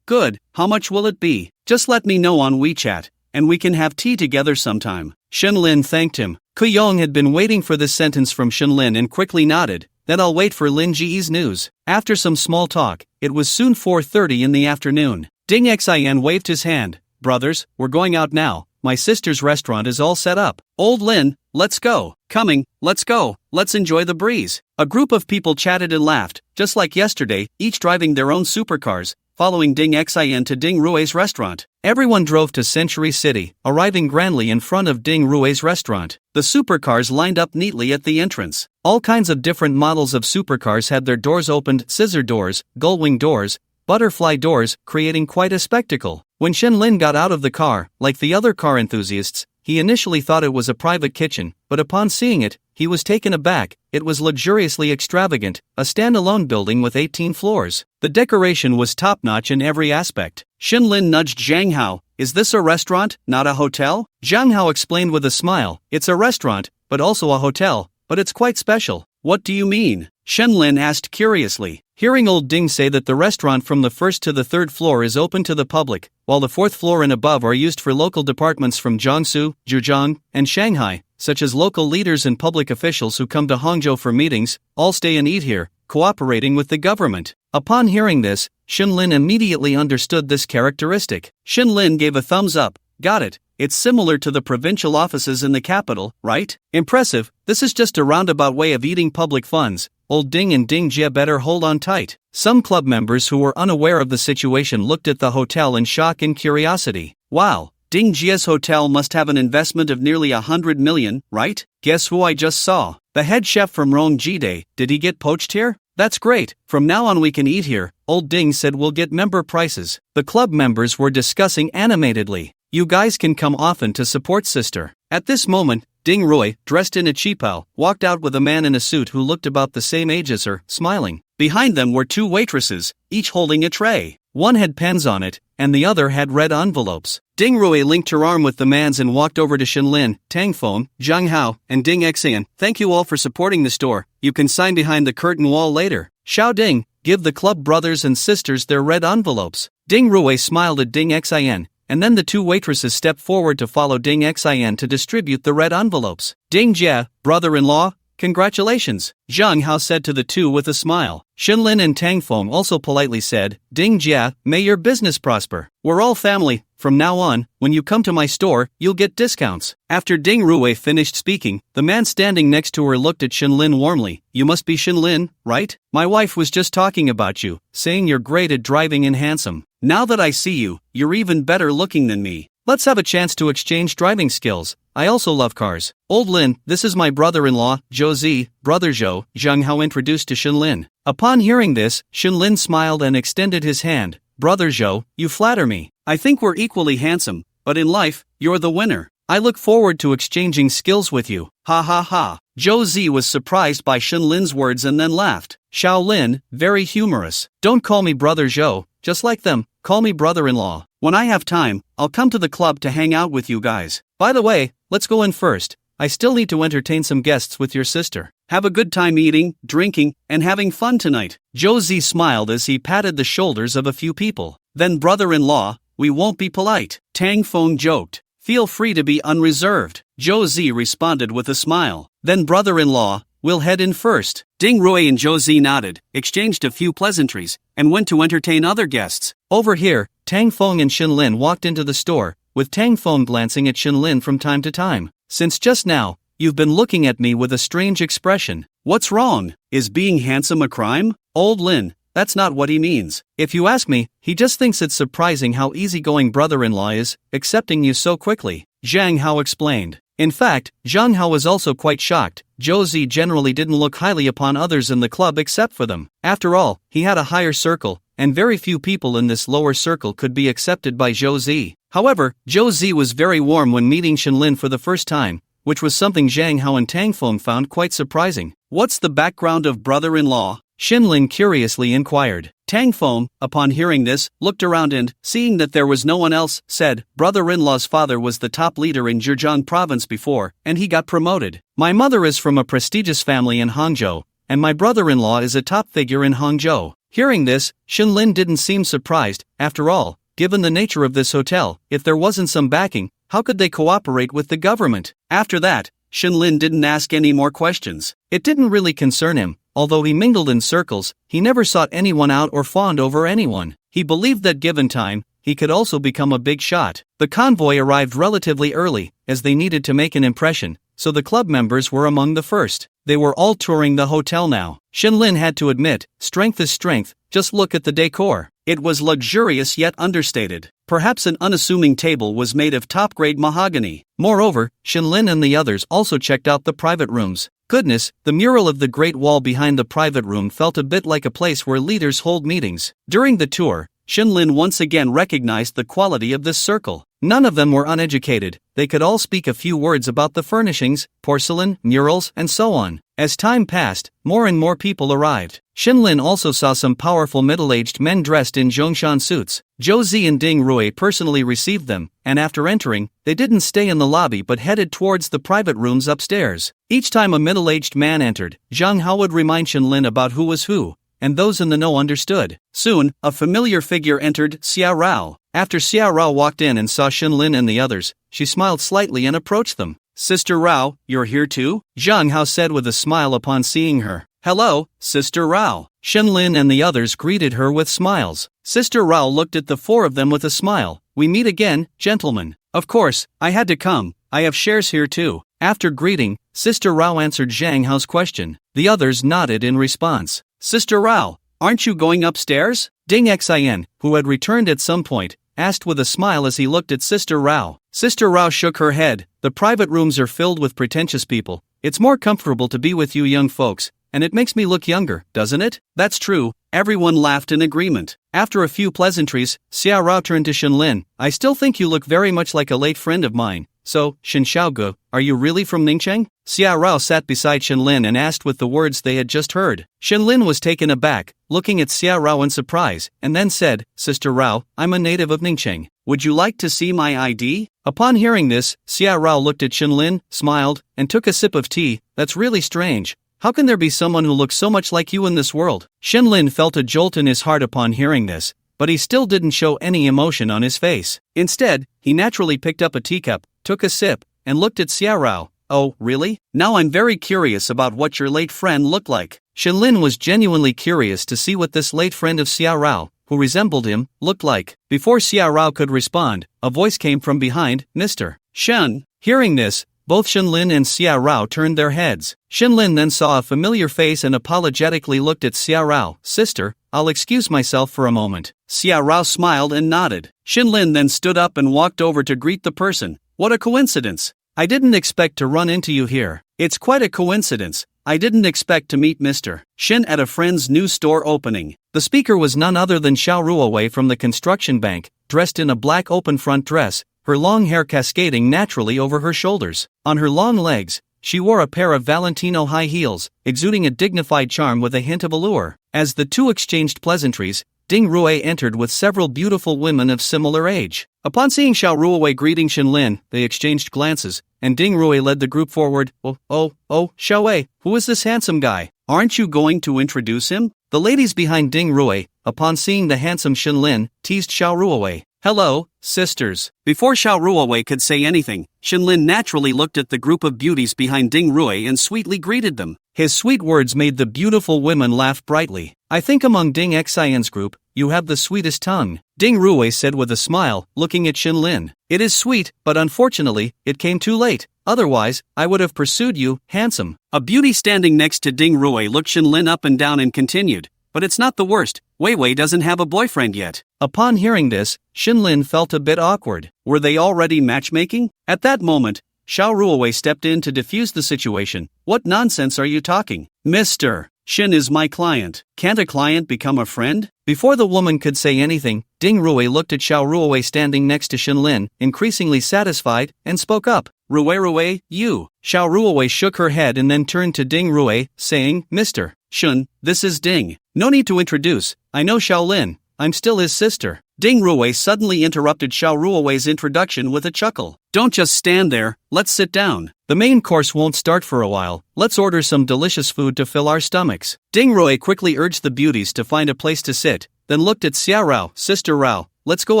Good, how much will it be? Just let me know on WeChat, and we can have tea together sometime. Shinlin thanked him. Kuyong had been waiting for this sentence from Shinlin and quickly nodded, then I'll wait for Lin Ji's news. After some small talk, it was soon 4:30 in the afternoon. Ding Xian waved his hand. Brothers, we're going out now. My sister's restaurant is all set up. Old Lin, let's go. Coming, let's go. Let's enjoy the breeze. A group of people chatted and laughed, just like yesterday, each driving their own supercars, following Ding Xian to Ding Rui's restaurant. Everyone drove to Century City, arriving grandly in front of Ding Rui's restaurant. The supercars lined up neatly at the entrance. All kinds of different models of supercars had their doors opened, scissor doors, gullwing doors, butterfly doors, creating quite a spectacle. When Shinlin got out of the car, like the other car enthusiasts, he initially thought it was a private kitchen, but upon seeing it, he was taken aback. It was luxuriously extravagant, a standalone building with 18 floors. The decoration was top-notch in every aspect. Shinlin nudged Zhang Hao, Is this a restaurant, not a hotel? Zhang Hao explained with a smile, It's a restaurant, but also a hotel, but it's quite special. What do you mean? Shinlin asked curiously. Hearing old Ding say that the restaurant from the first to the third floor is open to the public, while the fourth floor and above are used for local departments from Jiangsu, Zhejiang, and Shanghai, such as local leaders and public officials who come to Hangzhou for meetings, all stay and eat here, cooperating with the government. Upon hearing this, Shinlin immediately understood this characteristic. Shinlin gave a thumbs up. Got it. It's similar to the provincial offices in the capital, right? Impressive. This is just a roundabout way of eating public funds. Old Ding and Ding Jie better hold on tight. Some club members who were unaware of the situation looked at the hotel in shock and curiosity. Wow, Ding Jie's hotel must have an investment of nearly 100 million, right? Guess who I just saw? The head chef from Rong Jide. Did he get poached here? That's great. From now on we can eat here. Old Ding said we'll get member prices. The club members were discussing animatedly. You guys can come often to support sister. At this moment, Ding Rui, dressed in a qipao, walked out with a man in a suit who looked about the same age as her, smiling. Behind them were two waitresses, each holding a tray. One had pens on it, and the other had red envelopes. Ding Rui linked her arm with the man's and walked over to Shinlin, Tang Feng, Zhang Hao, and Ding Xian. Thank you all for supporting the store. You can sign behind the curtain wall later. Xiao Ding, give the club brothers and sisters their red envelopes. Ding Rui smiled at Ding Xian, and then the two waitresses stepped forward to follow Ding Xian to distribute the red envelopes. Ding Jie, brother-in-law, congratulations, Zhang Hao said to the two with a smile. Shinlin and Tang Feng also politely said, Ding Jie, may your business prosper. We're all family. From now on, when you come to my store, you'll get discounts. After Ding Rui finished speaking, the man standing next to her looked at Shinlin warmly. You must be Shinlin, right? My wife was just talking about you, saying you're great at driving and handsome. Now that I see you, you're even better looking than me. Let's have a chance to exchange driving skills. I also love cars. Old Lin, this is my brother-in-law, Zhou Zi, brother Zhou, Zhang Hao introduced to Shinlin. Upon hearing this, Shinlin smiled and extended his hand. Brother Zhou, you flatter me. I think we're equally handsome, but in life, you're the winner. I look forward to exchanging skills with you. Ha ha ha. Zhou Zi was surprised by Shinlin's words and then laughed. Xiao Lin, very humorous. Don't call me brother Zhou, just like them, call me brother-in-law. When I have time, I'll come to the club to hang out with you guys. By the way, let's go in first. I still need to entertain some guests with your sister. Have a good time eating, drinking, and having fun tonight. Zhou Zi smiled as he patted the shoulders of a few people. Then brother-in-law, we won't be polite. Tang Feng joked. Feel free to be unreserved. Zhou Zi responded with a smile. Then brother-in-law, we'll head in first. Ding Rui and Zhou Zi nodded, exchanged a few pleasantries, and went to entertain other guests. Over here, Tang Feng and Shinlin walked into the store, with Tang Feng glancing at Shinlin from time to time. Since just now, you've been looking at me with a strange expression. What's wrong? Is being handsome a crime? Old Lin, that's not what he means. If you ask me, he just thinks it's surprising how easygoing brother-in-law is, accepting you so quickly, Zhang Hao explained. In fact, Zhang Hao was also quite shocked. Zhou Zi generally didn't look highly upon others in the club except for them. After all, he had a higher circle, and very few people in this lower circle could be accepted by Zhou Zi. However, Zhou Zi was very warm when meeting Shenlin for the first time, which was something Zhang Hao and Tang Feng found quite surprising. What's the background of brother-in-law? Shenlin curiously inquired. Tang Feng, upon hearing this, looked around and, seeing that there was no one else, said, brother-in-law's father was the top leader in Zhejiang province before, and he got promoted. My mother is from a prestigious family in Hangzhou, and my brother-in-law is a top figure in Hangzhou. Hearing this, Shenlin didn't seem surprised. After all, given the nature of this hotel, if there wasn't some backing, how could they cooperate with the government? After that, Shenlin didn't ask any more questions. It didn't really concern him. Although he mingled in circles, he never sought anyone out or fawned over anyone. He believed that given time, he could also become a big shot. The convoy arrived relatively early, as they needed to make an impression, so the club members were among the first. They were all touring the hotel now. Shenlin had to admit, strength is strength, just look at the decor. It was luxurious yet understated. Perhaps an unassuming table was made of top-grade mahogany. Moreover, Shenlin and the others also checked out the private rooms. Goodness, the mural of the Great Wall behind the private room felt a bit like a place where leaders hold meetings. During the tour, Shenlin once again recognized the quality of this circle. None of them were uneducated. They could all speak a few words about the furnishings, porcelain, murals, and so on. As time passed, more and more people arrived. Shenlin also saw some powerful middle-aged men dressed in Zhongshan suits. Zhou Zi and Ding Rui personally received them, and after entering, they didn't stay in the lobby but headed towards the private rooms upstairs. Each time a middle-aged man entered, Zhang Hao would remind Shenlin about who was who, and those in the know understood. Soon, a familiar figure entered, Xia Rao. After Xia Rao walked in and saw Shenlin and the others, she smiled slightly and approached them. Sister Rao, you're here too? Zhang Hao said with a smile upon seeing her. Hello, Sister Rao. Shenlin and the others greeted her with smiles. Sister Rao looked at the four of them with a smile. We meet again, gentlemen. Of course, I had to come. I have shares here too. After greeting, Sister Rao answered Zhang Hao's question. The others nodded in response. Sister Rao, aren't you going upstairs? Ding Xin, who had returned at some point, asked with a smile as he looked at Sister Rao. Sister Rao shook her head. The private rooms are filled with pretentious people. It's more comfortable to be with you young folks, and it makes me look younger, doesn't it? That's true. Everyone laughed in agreement. After a few pleasantries, Xia Rao turned to Shenlin. I still think you look very much like a late friend of mine. So, Shen Xiaoge, are you really from Ningcheng? Xia Rao sat beside Shenlin and asked with the words they had just heard. Shenlin was taken aback, looking at Xia Rao in surprise, and then said, Sister Rao, I'm a native of Ningcheng. Would you like to see my ID? Upon hearing this, Xia Rao looked at Shenlin, smiled, and took a sip of tea. That's really strange. How can there be someone who looks so much like you in this world? Shenlin felt a jolt in his heart upon hearing this, but he still didn't show any emotion on his face. Instead, he naturally picked up a teacup, took a sip, and looked at Xia Rao. Oh, really? Now I'm very curious about what your late friend looked like. Shenlin was genuinely curious to see what this late friend of Xia Rao, who resembled him, looked like. Before Xia Rao could respond, a voice came from behind, Mr. Shen. Hearing this, both Shenlin and Xia Rao turned their heads. Shenlin then saw a familiar face and apologetically looked at Xia Rao. Sister, I'll excuse myself for a moment. Xia Rao smiled and nodded. Shenlin then stood up and walked over to greet the person. What a coincidence. I didn't expect to run into you here. It's quite a coincidence. I didn't expect to meet Mr. Shen at a friend's new store opening. The speaker was none other than Xiao Ruowei from the construction bank, dressed in a black open front dress, her long hair cascading naturally over her shoulders. On her long legs, she wore a pair of Valentino high heels, exuding a dignified charm with a hint of allure. As the two exchanged pleasantries, Ding Rui entered with several beautiful women of similar age. Upon seeing Xiao Ruowei greeting Shenlin, they exchanged glances, and Ding Rui led the group forward. Oh, Xiao Wei, who is this handsome guy? Aren't you going to introduce him? The ladies behind Ding Rui, upon seeing the handsome Shenlin, teased Xiao Ruowei. Hello, sisters. Before Xiao Ruowei could say anything, Shenlin naturally looked at the group of beauties behind Ding Rui and sweetly greeted them. His sweet words made the beautiful women laugh brightly. I think among Ding Xian's group, you have the sweetest tongue, Ding Rui said with a smile, looking at Shenlin. It is sweet, but unfortunately, it came too late. Otherwise, I would have pursued you, handsome. A beauty standing next to Ding Rui looked Shenlin up and down and continued. but it's not the worst. Wei Wei doesn't have a boyfriend yet. Upon hearing this, Shinlin felt a bit awkward. Were they already matchmaking? At that moment, Xiao Ruowei stepped in to defuse the situation. What nonsense are you talking? Mr. Shin is my client. Can't a client become a friend? Before the woman could say anything, Ding Ruwei looked at Xiao Ruowei standing next to Shinlin, increasingly satisfied, and spoke up. Ruwei, you. Xiao Ruowei shook her head and then turned to Ding Ruwei, saying, Mr. Shun, this is Ding. No need to introduce. I know Xiaolin. I'm still his sister. Ding Ruwei suddenly interrupted Xiao Ruowei's introduction with a chuckle. Don't just stand there, let's sit down. The main course won't start for a while. Let's order some delicious food to fill our stomachs. Ding Ruwei quickly urged the beauties to find a place to sit, then looked at Xia Rao, Sister Rao. Let's go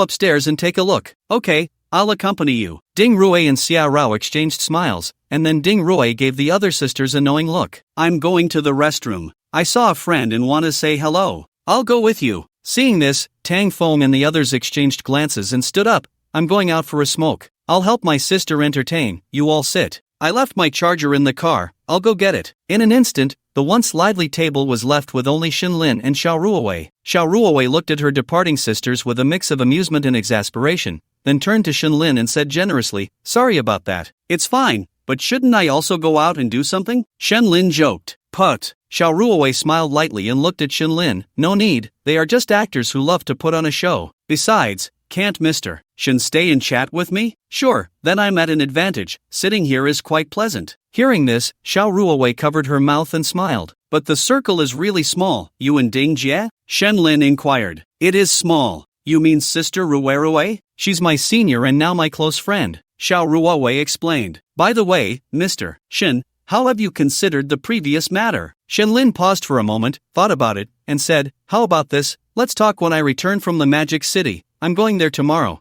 upstairs and take a look. Okay, I'll accompany you. Ding Ruwei and Xia Rao exchanged smiles, and then Ding Ruwei gave the other sisters a knowing look. I'm going to the restroom. I saw a friend and want to say hello. I'll go with you. Seeing this, Tang Feng and the others exchanged glances and stood up. I'm going out for a smoke. I'll help my sister entertain. You all sit. I left my charger in the car. I'll go get it. In an instant, the once lively table was left with only Shinlin and Xiao Ruowei. Xiao Ruowei looked at her departing sisters with a mix of amusement and exasperation, then turned to Shinlin and said generously, Sorry about that. It's fine, but shouldn't I also go out and do something? Shinlin joked. Put. Xiao Ruowei smiled lightly and looked at Shinlin. No need, they are just actors who love to put on a show. Besides, can't Mr. Shin stay and chat with me? Sure, then I'm at an advantage. Sitting here is quite pleasant. Hearing this, Xiao Ruowei covered her mouth and smiled. But the circle is really small. You and Ding Jie? Shenlin inquired. It is small. You mean Sister Ruowei? She's my senior and now my close friend. Xiao Ruowei explained. By the way, Mr. Shin, how have you considered the previous matter? Shenlin paused for a moment, thought about it, and said, How about this? Let's talk when I return from the Magic City. I'm going there tomorrow.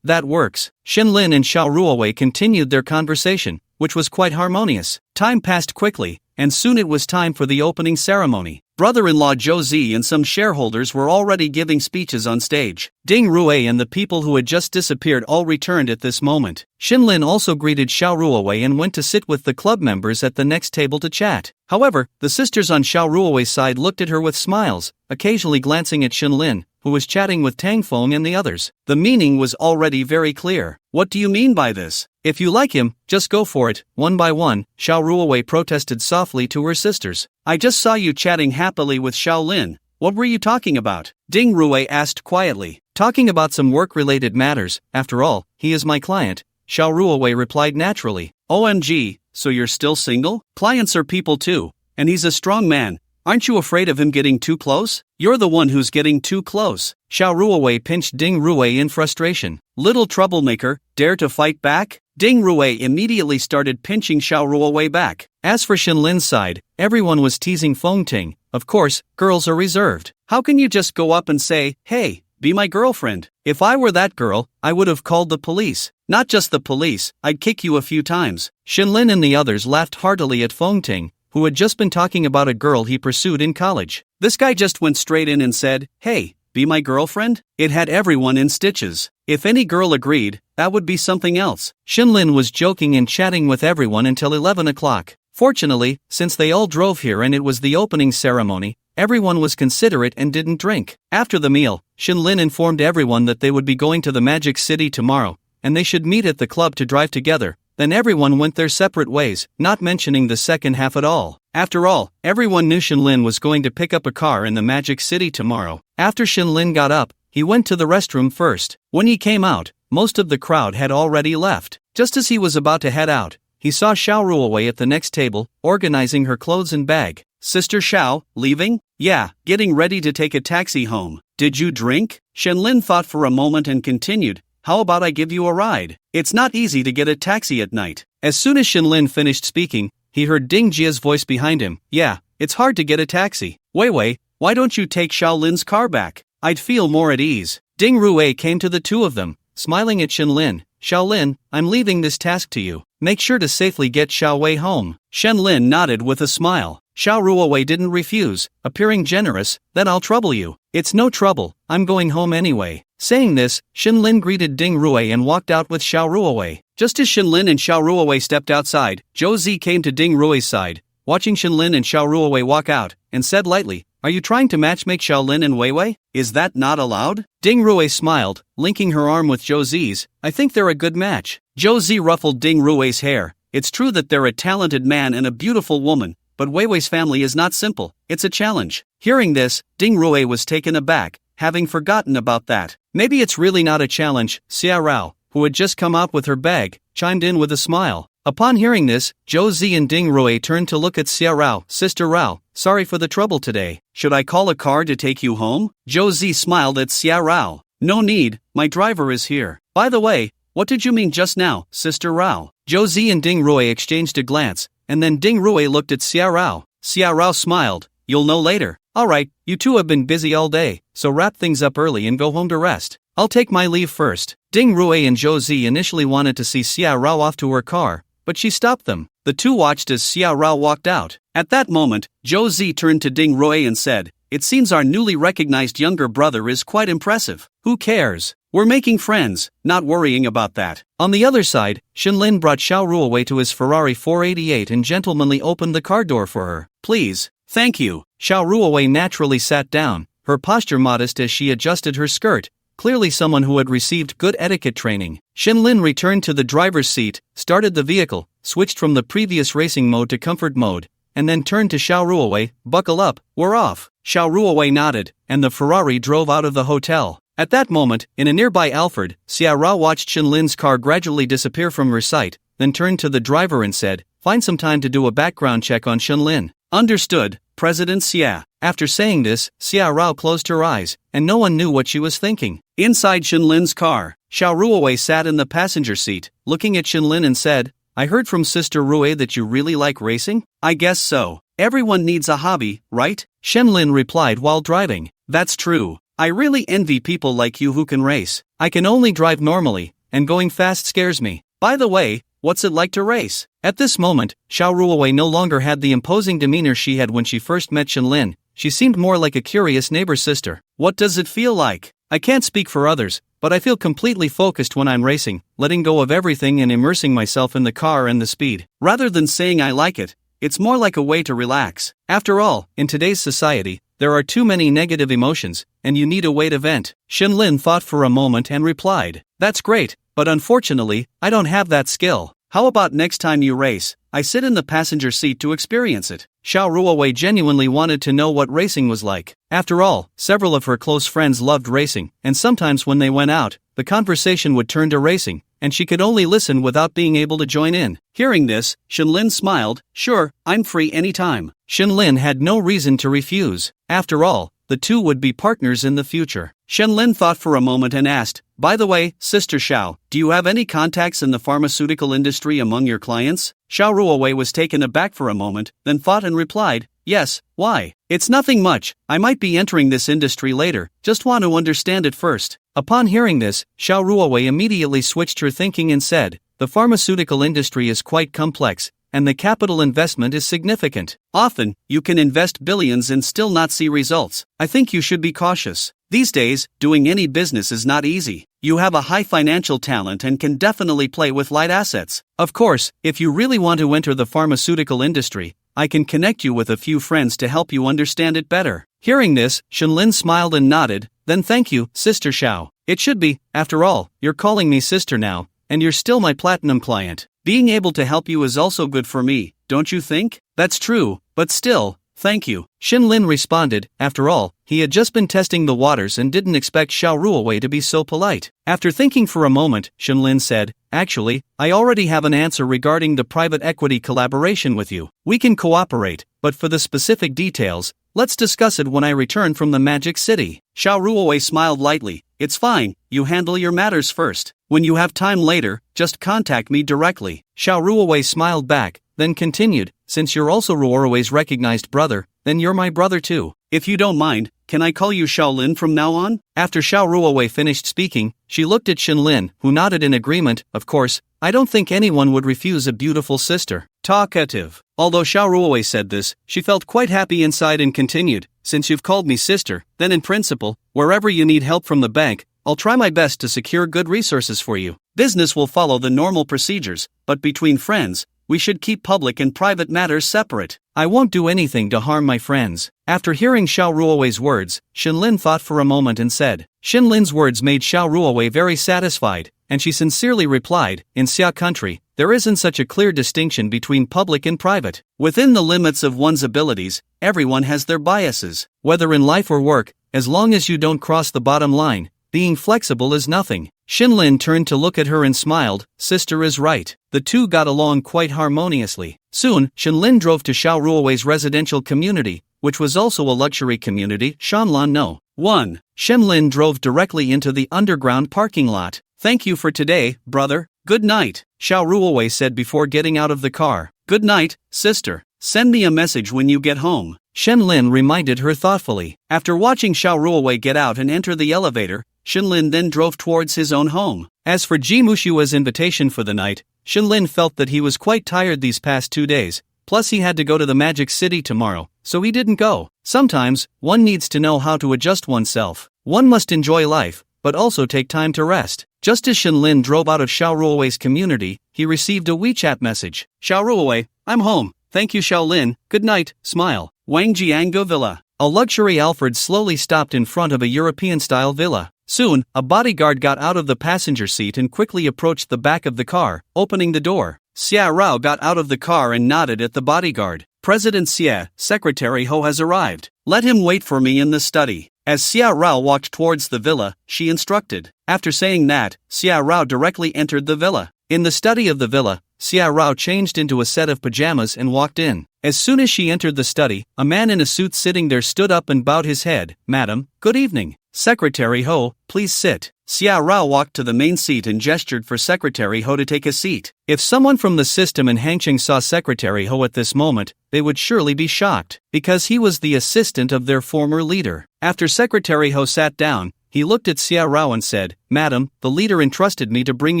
That works. Shenlin and Xiao Ruowei continued their conversation, which was quite harmonious. Time passed quickly, and soon it was time for the opening ceremony. Brother-in-law Zhou Zi and some shareholders were already giving speeches on stage. Ding Ruwei and the people who had just disappeared all returned at this moment. Shinlin also greeted Xiao Ruowei and went to sit with the club members at the next table to chat. However, the sisters on Xiao Ruowei's side looked at her with smiles, occasionally glancing at Shinlin, who was chatting with Tang Feng and the others. The meaning was already very clear. What do you mean by this? If you like him, just go for it. One by one, Xiao Ruowei protested softly to her sisters. I just saw you chatting happily with Xiaolin. What were you talking about? Ding Ruwei asked quietly. Talking about some work-related matters. After all, he is my client. Xiao Ruowei replied naturally. OMG, so you're still single? Clients are people too, and he's a strong man. Aren't you afraid of him getting too close? You're the one who's getting too close. Xiao Ruowei pinched Ding Ruwei in frustration. Little troublemaker, dare to fight back? Ding Ruwei immediately started pinching Xiao Ruowei back. As for Shinlin's side, everyone was teasing Feng Ting. Of course, girls are reserved. How can you just go up and say, hey, be my girlfriend? If I were that girl, I would have called the police. Not just the police, I'd kick you a few times. Shinlin and the others laughed heartily at Feng Ting, who had just been talking about a girl he pursued in college. This guy just went straight in and said, hey, be my girlfriend? It had everyone in stitches. If any girl agreed, that would be something else. Shinlin was joking and chatting with everyone until 11 o'clock. Fortunately, since they all drove here and it was the opening ceremony, everyone was considerate and didn't drink. After the meal, Shinlin informed everyone that they would be going to the Magic City tomorrow, and they should meet at the club to drive together. Then everyone went their separate ways, not mentioning the second half at all. After all, everyone knew Shinlin was going to pick up a car in the Magic City tomorrow. After Shinlin got up, he went to the restroom first. When he came out, most of the crowd had already left. Just as he was about to head out, he saw Xiao Ruowei at the next table, organizing her clothes and bag. Sister Xiao, leaving? Yeah, getting ready to take a taxi home. Did you drink? Shenlin thought for a moment and continued. How about I give you a ride? It's not easy to get a taxi at night. As soon as Shinlin finished speaking, he heard Ding Jie's voice behind him. Yeah, it's hard to get a taxi. Wei, why don't you take Xiaolin's car back? I'd feel more at ease. Ding Ruwei came to the two of them, smiling at Shinlin. Xiaolin, I'm leaving this task to you. Make sure to safely get Xiaowei home. Shenlin nodded with a smile. Xiao Ruowei didn't refuse, appearing generous. Then I'll trouble you. It's no trouble, I'm going home anyway. Saying this, Shinlin greeted Ding Ruwei and walked out with Xiao Ruowei. Just as Shinlin and Xiao Ruowei stepped outside, Zhou Zi came to Ding Ruwei's side, watching Shinlin and Xiao Ruowei walk out, and said lightly, Are you trying to matchmake Xiaolin and Weiwei? Is that not allowed? Ding Rui smiled, linking her arm with Zhou Zi's. I think they're a good match. Zhou Zi ruffled Ding Rui's hair. It's true that they're a talented man and a beautiful woman, but Weiwei's family is not simple. It's a challenge. Hearing this, Ding Rui was taken aback, having forgotten about that. Maybe it's really not a challenge. Xia Rao, who had just come out with her bag, chimed in with a smile. Upon hearing this, Zhou Zi and Ding Rui turned to look at Xia Rao. Sister Rao, sorry for the trouble today. Should I call a car to take you home? Zhou Zi smiled at Xia Rao. No need, my driver is here. By the way, what did you mean just now, Sister Rao? Zhou Zi and Ding Rui exchanged a glance, and then Ding Rui looked at Xia Rao. Xia Rao smiled. You'll know later. Alright, you two have been busy all day, so wrap things up early and go home to rest. I'll take my leave first. Ding Rui and Zhou Zi initially wanted to see Xia Rao off to her car, but she stopped them. The two watched as Xia Rao walked out. At that moment, Zhou Zi turned to Ding Rui and said, It seems our newly recognized younger brother is quite impressive. Who cares? We're making friends, not worrying about that. On the other side, Shenlin brought Xiao Ruowei to his Ferrari 488 and gentlemanly opened the car door for her. Please. Thank you. Xiao Ruowei naturally sat down, her posture modest as she adjusted her skirt, clearly someone who had received good etiquette training. Shenlin returned to the driver's seat, started the vehicle, switched from the previous racing mode to comfort mode, and then turned to Xiao Ruowei. Buckle up, we're off. Xiao Ruowei nodded, and the Ferrari drove out of the hotel. At that moment, in a nearby Alfred, Xia Rao watched Shenlin's car gradually disappear from her sight, then turned to the driver and said, Find some time to do a background check on Shenlin. Understood, President Xia. After saying this, Xia Rao closed her eyes, and no one knew what she was thinking. Inside Shenlin's car, Xiao Ruowei sat in the passenger seat, looking at Shenlin and said, I heard from Sister Rui that you really like racing? I guess so. Everyone needs a hobby, right? Shenlin replied while driving. That's true. I really envy people like you who can race. I can only drive normally, and going fast scares me. By the way, what's it like to race? At this moment, Xiao Ruowei no longer had the imposing demeanor she had when she first met Shenlin. She seemed more like a curious neighbor sister. What does it feel like? I can't speak for others, but I feel completely focused when I'm racing, letting go of everything and immersing myself in the car and the speed. Rather than saying I like it, it's more like a way to relax. After all, in today's society, there are too many negative emotions, and you need a way to vent. Shenlin thought for a moment and replied, That's great, but unfortunately, I don't have that skill. How about next time you race, I sit in the passenger seat to experience it? Xiao Ruowei genuinely wanted to know what racing was like. After all, several of her close friends loved racing, and sometimes when they went out, the conversation would turn to racing, and she could only listen without being able to join in. Hearing this, Shenlin smiled. Sure, I'm free anytime. Shenlin had no reason to refuse. After all, the two would be partners in the future. Shenlin thought for a moment and asked, By the way, Sister Xiao, do you have any contacts in the pharmaceutical industry among your clients? Xiao Ruowei was taken aback for a moment, then thought and replied, Yes, why? It's nothing much, I might be entering this industry later, just want to understand it first. Upon hearing this, Xiao Ruowei immediately switched her thinking and said, The pharmaceutical industry is quite complex, and the capital investment is significant. Often, you can invest billions and still not see results. I think you should be cautious. These days, doing any business is not easy. You have a high financial talent and can definitely play with light assets. Of course, if you really want to enter the pharmaceutical industry, I can connect you with a few friends to help you understand it better. Hearing this, Shenlin smiled and nodded, Then thank you, Sister Xiao. It should be, after all, you're calling me sister now, and you're still my platinum client. Being able to help you is also good for me, don't you think? That's true, but still, thank you. Shenlin responded. After all, he had just been testing the waters and didn't expect Xiao Ruowei to be so polite. After thinking for a moment, Shenlin said, Actually, I already have an answer regarding the private equity collaboration with you. We can cooperate, but for the specific details, let's discuss it when I return from the Magic City. Xiao Ruowei smiled lightly. It's fine, you handle your matters first. When you have time later, just contact me directly. Xiao Ruowei smiled back, then continued, Since you're also Ruowei's recognized brother, then you're my brother too. If you don't mind, can I call you Shaolin from now on? After Xiao Ruowei finished speaking, she looked at Shenlin, who nodded in agreement. Of course, I don't think anyone would refuse a beautiful sister. Talkative. Although Xiao Ruowei said this, she felt quite happy inside and continued, Since you've called me sister, then in principle, wherever you need help from the bank, I'll try my best to secure good resources for you. Business will follow the normal procedures, but between friends, we should keep public and private matters separate. I won't do anything to harm my friends. After hearing Xiao Ruowei's words, Shenlin thought for a moment and said. Shenlin's words made Xiao Ruowei very satisfied, and she sincerely replied, in Xia country, there isn't such a clear distinction between public and private. Within the limits of one's abilities, everyone has their biases. Whether in life or work, as long as you don't cross the bottom line, being flexible is nothing. Shenlin turned to look at her and smiled, sister is right. The two got along quite harmoniously. Soon, Shenlin drove to Xiao Ruowei's residential community, which was also a luxury community, Shanlan No. 1. Shenlin drove directly into the underground parking lot. Thank you for today, brother. Good night, Xiao Ruowei said before getting out of the car. Good night, sister. Send me a message when you get home. Shenlin reminded her thoughtfully. After watching Xiao Ruowei get out and enter the elevator, Shenlin then drove towards his own home. As for Ji Mushua's invitation for the night, Shenlin felt that he was quite tired these past 2 days, plus he had to go to the Magic City tomorrow, so he didn't go. Sometimes, one needs to know how to adjust oneself. One must enjoy life, but also take time to rest. Just as Shenlin drove out of Xiao Ruowei's community, he received a WeChat message. Xiao Ruowei, I'm home. Thank you Xiaolin, good night, smile. Wangjianggo Villa. A luxury Alfred slowly stopped in front of a European-style villa. Soon, a bodyguard got out of the passenger seat and quickly approached the back of the car, opening the door. Xia Rao got out of the car and nodded at the bodyguard. President Xia, Secretary Ho has arrived. Let him wait for me in the study. As Xia Rao walked towards the villa, she instructed. After saying that, Xia Rao directly entered the villa. In the study of the villa, Xia Rao changed into a set of pajamas and walked in. As soon as she entered the study, a man in a suit sitting there stood up and bowed his head. Madam, good evening. Secretary Ho, please sit. Xia Rao walked to the main seat and gestured for Secretary Ho to take a seat. If someone from the system in Hangqing saw Secretary Ho at this moment, they would surely be shocked, because he was the assistant of their former leader. After Secretary Ho sat down, he looked at Xia Rao and said, Madam, the leader entrusted me to bring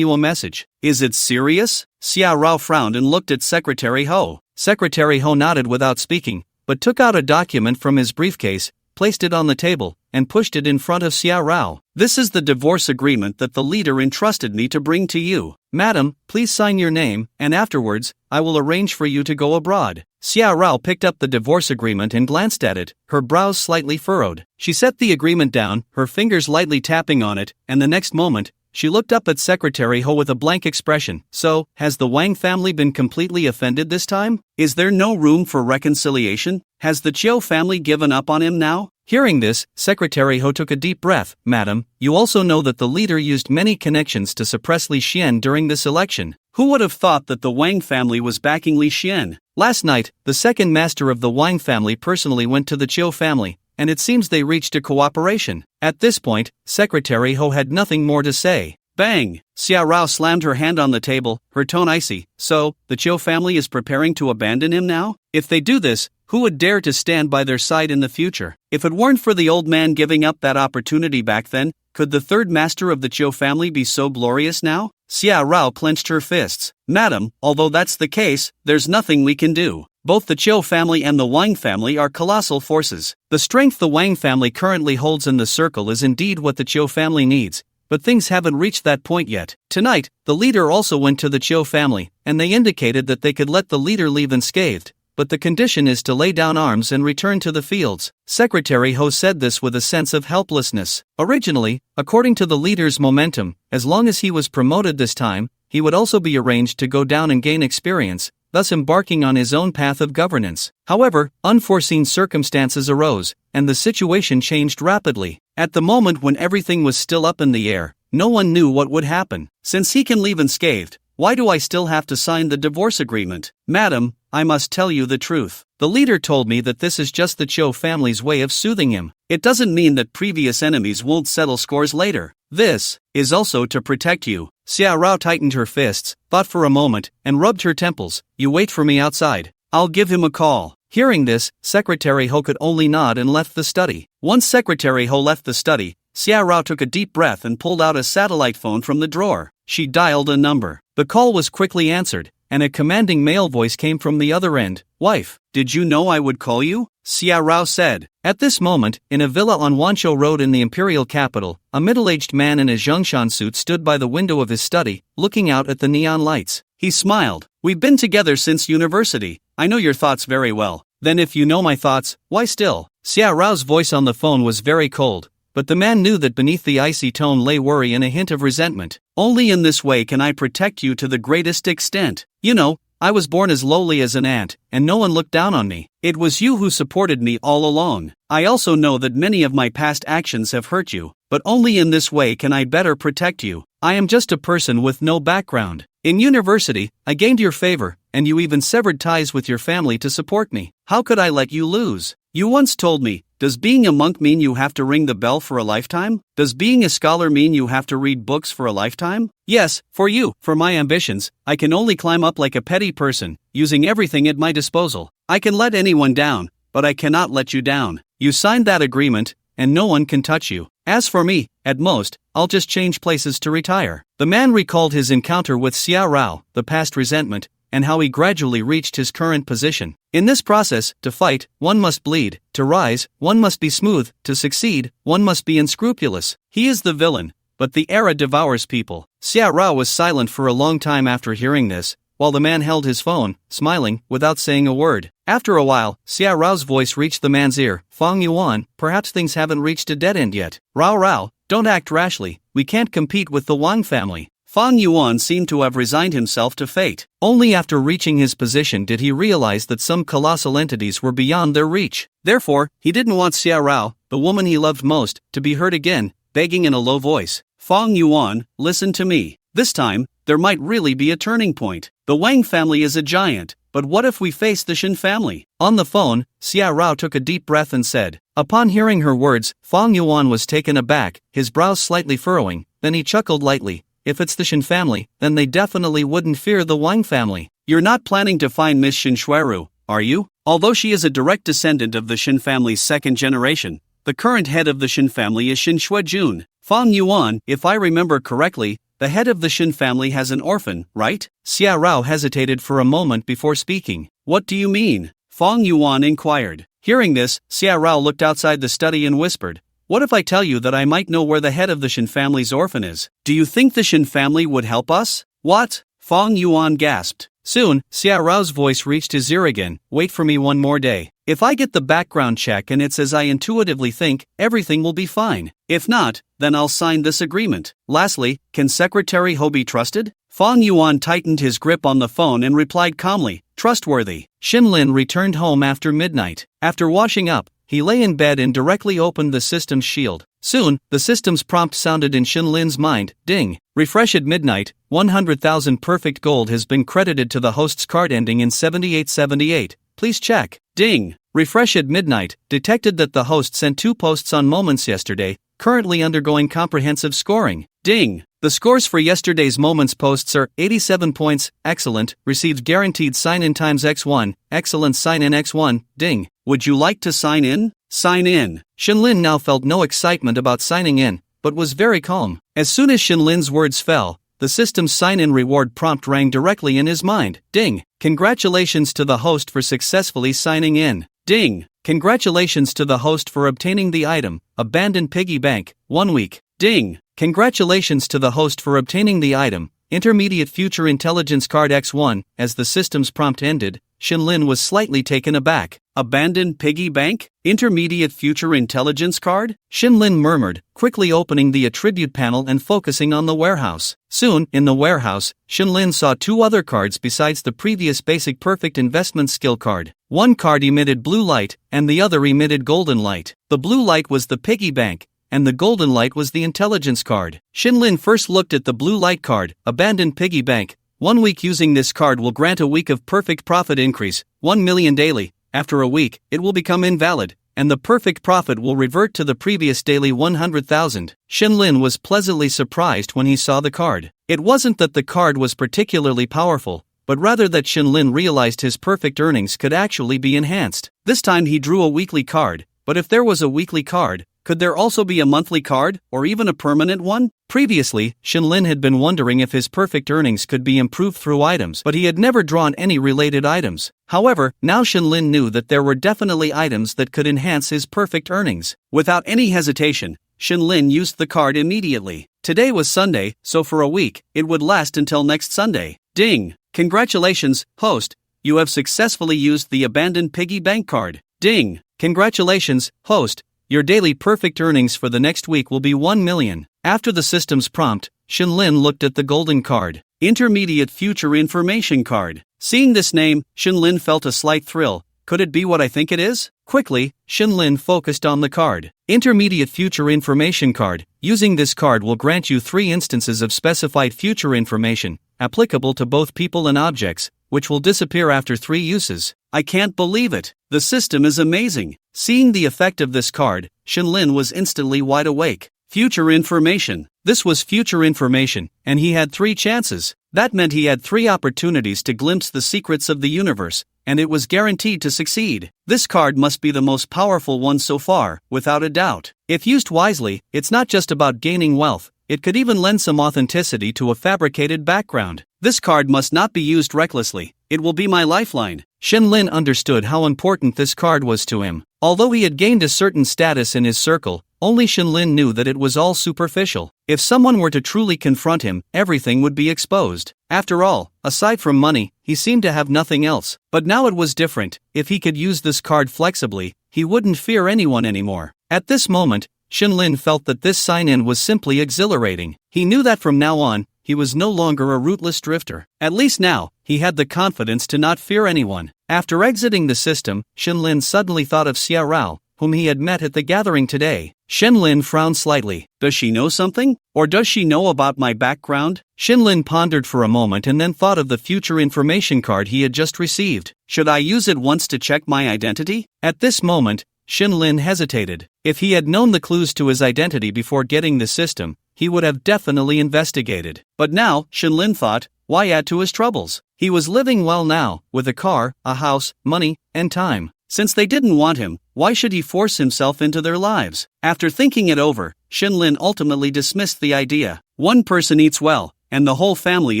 you a message. Is it serious? Xia Rao frowned and looked at Secretary Ho. Secretary Ho nodded without speaking, but took out a document from his briefcase, placed it on the table, and pushed it in front of Xia Rao. This is the divorce agreement that the leader entrusted me to bring to you. Madam, please sign your name, and afterwards, I will arrange for you to go abroad. Xia Rao picked up the divorce agreement and glanced at it, her brows slightly furrowed. She set the agreement down, her fingers lightly tapping on it, and the next moment, she looked up at Secretary Ho with a blank expression. So, has the Wang family been completely offended this time? Is there no room for reconciliation? Has the Chiu family given up on him now? Hearing this, Secretary Ho took a deep breath. Madam, you also know that the leader used many connections to suppress Li Xian during this election. Who would have thought that the Wang family was backing Li Xian? Last night, the second master of the Wang family personally went to the Chiu family, and it seems they reached a cooperation. At this point, Secretary Ho had nothing more to say. Bang! Xia Rao slammed her hand on the table, her tone icy. So, the Chiu family is preparing to abandon him now? If they do this, who would dare to stand by their side in the future? If it weren't for the old man giving up that opportunity back then, could the third master of the Chiu family be so glorious now? Xia Rao clenched her fists. Madam, although that's the case, there's nothing we can do. Both the Chiu family and the Wang family are colossal forces. The strength the Wang family currently holds in the circle is indeed what the Chiu family needs, but things haven't reached that point yet. Tonight, the leader also went to the Chiu family, and they indicated that they could let the leader leave unscathed, but the condition is to lay down arms and return to the fields. Secretary Ho said this with a sense of helplessness. Originally, according to the leader's momentum, as long as he was promoted this time, he would also be arranged to go down and gain experience, thus embarking on his own path of governance. However, unforeseen circumstances arose, and the situation changed rapidly. At the moment when everything was still up in the air, no one knew what would happen. Since he can leave unscathed, why do I still have to sign the divorce agreement? Madam, I must tell you the truth. The leader told me that this is just the Chiu family's way of soothing him. It doesn't mean that previous enemies won't settle scores later. This is also to protect you. Xia Rao tightened her fists, thought for a moment, and rubbed her temples. You wait for me outside. I'll give him a call. Hearing this, Secretary Ho could only nod and left the study. Once Secretary Ho left the study, Xia Rao took a deep breath and pulled out a satellite phone from the drawer. She dialed a number. The call was quickly answered, and a commanding male voice came from the other end. Wife, did you know I would call you? Xia Rao said. At this moment, in a villa on Wanshou Road in the imperial capital, a middle-aged man in a Zhongshan suit stood by the window of his study, looking out at the neon lights. He smiled. We've been together since university. I know your thoughts very well. Then if you know my thoughts, why still? Xia Rao's voice on the phone was very cold, but the man knew that beneath the icy tone lay worry and a hint of resentment. Only in this way can I protect you to the greatest extent. You know, I was born as lowly as an ant, and no one looked down on me. It was you who supported me all along. I also know that many of my past actions have hurt you, but only in this way can I better protect you. I am just a person with no background. In university, I gained your favor, and you even severed ties with your family to support me. How could I let you lose? You once told me, does being a monk mean you have to ring the bell for a lifetime? Does being a scholar mean you have to read books for a lifetime? Yes, for you, for my ambitions, I can only climb up like a petty person, using everything at my disposal. I can let anyone down, but I cannot let you down. You signed that agreement, and no one can touch you. As for me, at most, I'll just change places to retire. The man recalled his encounter with Xia Rao, the past resentment, and how he gradually reached his current position. In this process, to fight, one must bleed; to rise, one must be smooth; to succeed, one must be unscrupulous. He is the villain, but the era devours people. Xia Rao was silent for a long time after hearing this, while the man held his phone, smiling, without saying a word. After a while, Xia Rao's voice reached the man's ear. Fang Yuan, perhaps things haven't reached a dead end yet. Rao, don't act rashly, we can't compete with the Wang family. Fang Yuan seemed to have resigned himself to fate. Only after reaching his position did he realize that some colossal entities were beyond their reach. Therefore, he didn't want Xia Rao, the woman he loved most, to be heard again, begging in a low voice. Fang Yuan, listen to me. This time, there might really be a turning point. The Wang family is a giant, but what if we face the Shin family? On the phone, Xia Rao took a deep breath and said. Upon hearing her words, Fang Yuan was taken aback, his brows slightly furrowing, then he chuckled lightly. If it's the Shin family, then they definitely wouldn't fear the Wang family. You're not planning to find Miss Shin Shuiru, are you? Although she is a direct descendant of the Shin family's second generation, the current head of the Shin family is Shin Shuijun. Fang Yuan, if I remember correctly, the head of the Shin family has an orphan, right? Xia Rao hesitated for a moment before speaking. What do you mean? Fang Yuan inquired. Hearing this, Xia Rao looked outside the study and whispered. What if I tell you that I might know where the head of the Shin family's orphan is? Do you think the Shin family would help us? What? Fang Yuan gasped. Soon, Xia Rao's voice reached his ear again. Wait for me one more day. If I get the background check and it's as I intuitively think, everything will be fine. If not, then I'll sign this agreement. Lastly, can Secretary Ho be trusted? Fang Yuan tightened his grip on the phone and replied calmly, trustworthy. Shin Lin returned home after midnight. After washing up, he lay in bed and directly opened the system's shield. Soon, the system's prompt sounded in Shin Lin's mind. Ding. Refresh at midnight. 100,000 perfect gold has been credited to the host's card ending in 7878. Please check. Ding. Refresh at midnight. Detected that the host sent 2 posts on Moments yesterday, currently undergoing comprehensive scoring. Ding. The scores for yesterday's Moments posts are 87 points, excellent, received guaranteed sign-in times x1, excellent sign-in x1, ding. Would you like to sign in? Sign in. Shin Lin now felt no excitement about signing in, but was very calm. As soon as Shin Lin's words fell, the system's sign-in reward prompt rang directly in his mind. Ding. Congratulations to the host for successfully signing in. Ding. Congratulations to the host for obtaining the item, Abandoned Piggy Bank, 1 week. Ding. Congratulations to the host for obtaining the item, Intermediate Future Intelligence Card X1. As the system's prompt ended, Shin Lin was slightly taken aback. Abandoned Piggy Bank? Intermediate Future Intelligence Card? Shin Lin murmured, quickly opening the attribute panel and focusing on the warehouse. Soon, in the warehouse, Shin Lin saw 2 other cards besides the previous basic perfect investment skill card. One card emitted blue light, and the other emitted golden light. The blue light was the piggy bank, and the golden light was the intelligence card. Shin Lin first looked at the blue light card, Abandoned Piggy Bank. 1 week using this card will grant a week of perfect profit increase, 1 million daily. After a week, it will become invalid, and the perfect profit will revert to the previous daily 100,000. Shin Lin was pleasantly surprised when he saw the card. It wasn't that the card was particularly powerful, but rather that Shin Lin realized his perfect earnings could actually be enhanced. This time he drew a weekly card, but if there was a weekly card, Could there also be a monthly card, or even a permanent one? Previously, Shinlin had been wondering if his perfect earnings could be improved through items, but he had never drawn any related items. However, now Shinlin knew that there were definitely items that could enhance his perfect earnings. Without any hesitation, Shinlin used the card immediately. Today was Sunday, so for a week, it would last until next Sunday. Ding! Congratulations, host! You have successfully used the abandoned piggy bank card. Ding! Congratulations, host! Your daily perfect earnings for the next week will be 1 million. After the system's prompt, Shinlin looked at the golden card. Intermediate Future Information Card. Seeing this name, Shinlin felt a slight thrill. Could it be what I think it is? Quickly, Shinlin focused on the card. Intermediate Future Information Card. Using this card will grant you 3 instances of specified future information, applicable to both people and objects, which will disappear after 3 uses. I can't believe it. The system is amazing. Seeing the effect of this card, Shinlin was instantly wide awake. Future information. This was future information, and he had 3 chances. That meant he had 3 opportunities to glimpse the secrets of the universe, and it was guaranteed to succeed. This card must be the most powerful one so far, without a doubt. If used wisely, it's not just about gaining wealth, it could even lend some authenticity to a fabricated background. This card must not be used recklessly. It will be my lifeline. Shinlin understood how important this card was to him. Although he had gained a certain status in his circle, only Shinlin knew that it was all superficial. If someone were to truly confront him, everything would be exposed. After all, aside from money, he seemed to have nothing else. But now it was different. If he could use this card flexibly, he wouldn't fear anyone anymore. At this moment, Shinlin felt that this sign-in was simply exhilarating. He knew that from now on, he was no longer a rootless drifter. At least now, he had the confidence to not fear anyone. After exiting the system, Shinlin suddenly thought of Xia Rao, whom he had met at the gathering today. Shinlin frowned slightly. Does she know something? Or does she know about my background? Shinlin pondered for a moment and then thought of the future information card he had just received. Should I use it once to check my identity? At this moment, Shinlin hesitated. If he had known the clues to his identity before getting the system, he would have definitely investigated. But now, Shinlin thought, why add to his troubles? He was living well now, with a car, a house, money, and time. Since they didn't want him, why should he force himself into their lives? After thinking it over, Shinlin ultimately dismissed the idea. One person eats well, and the whole family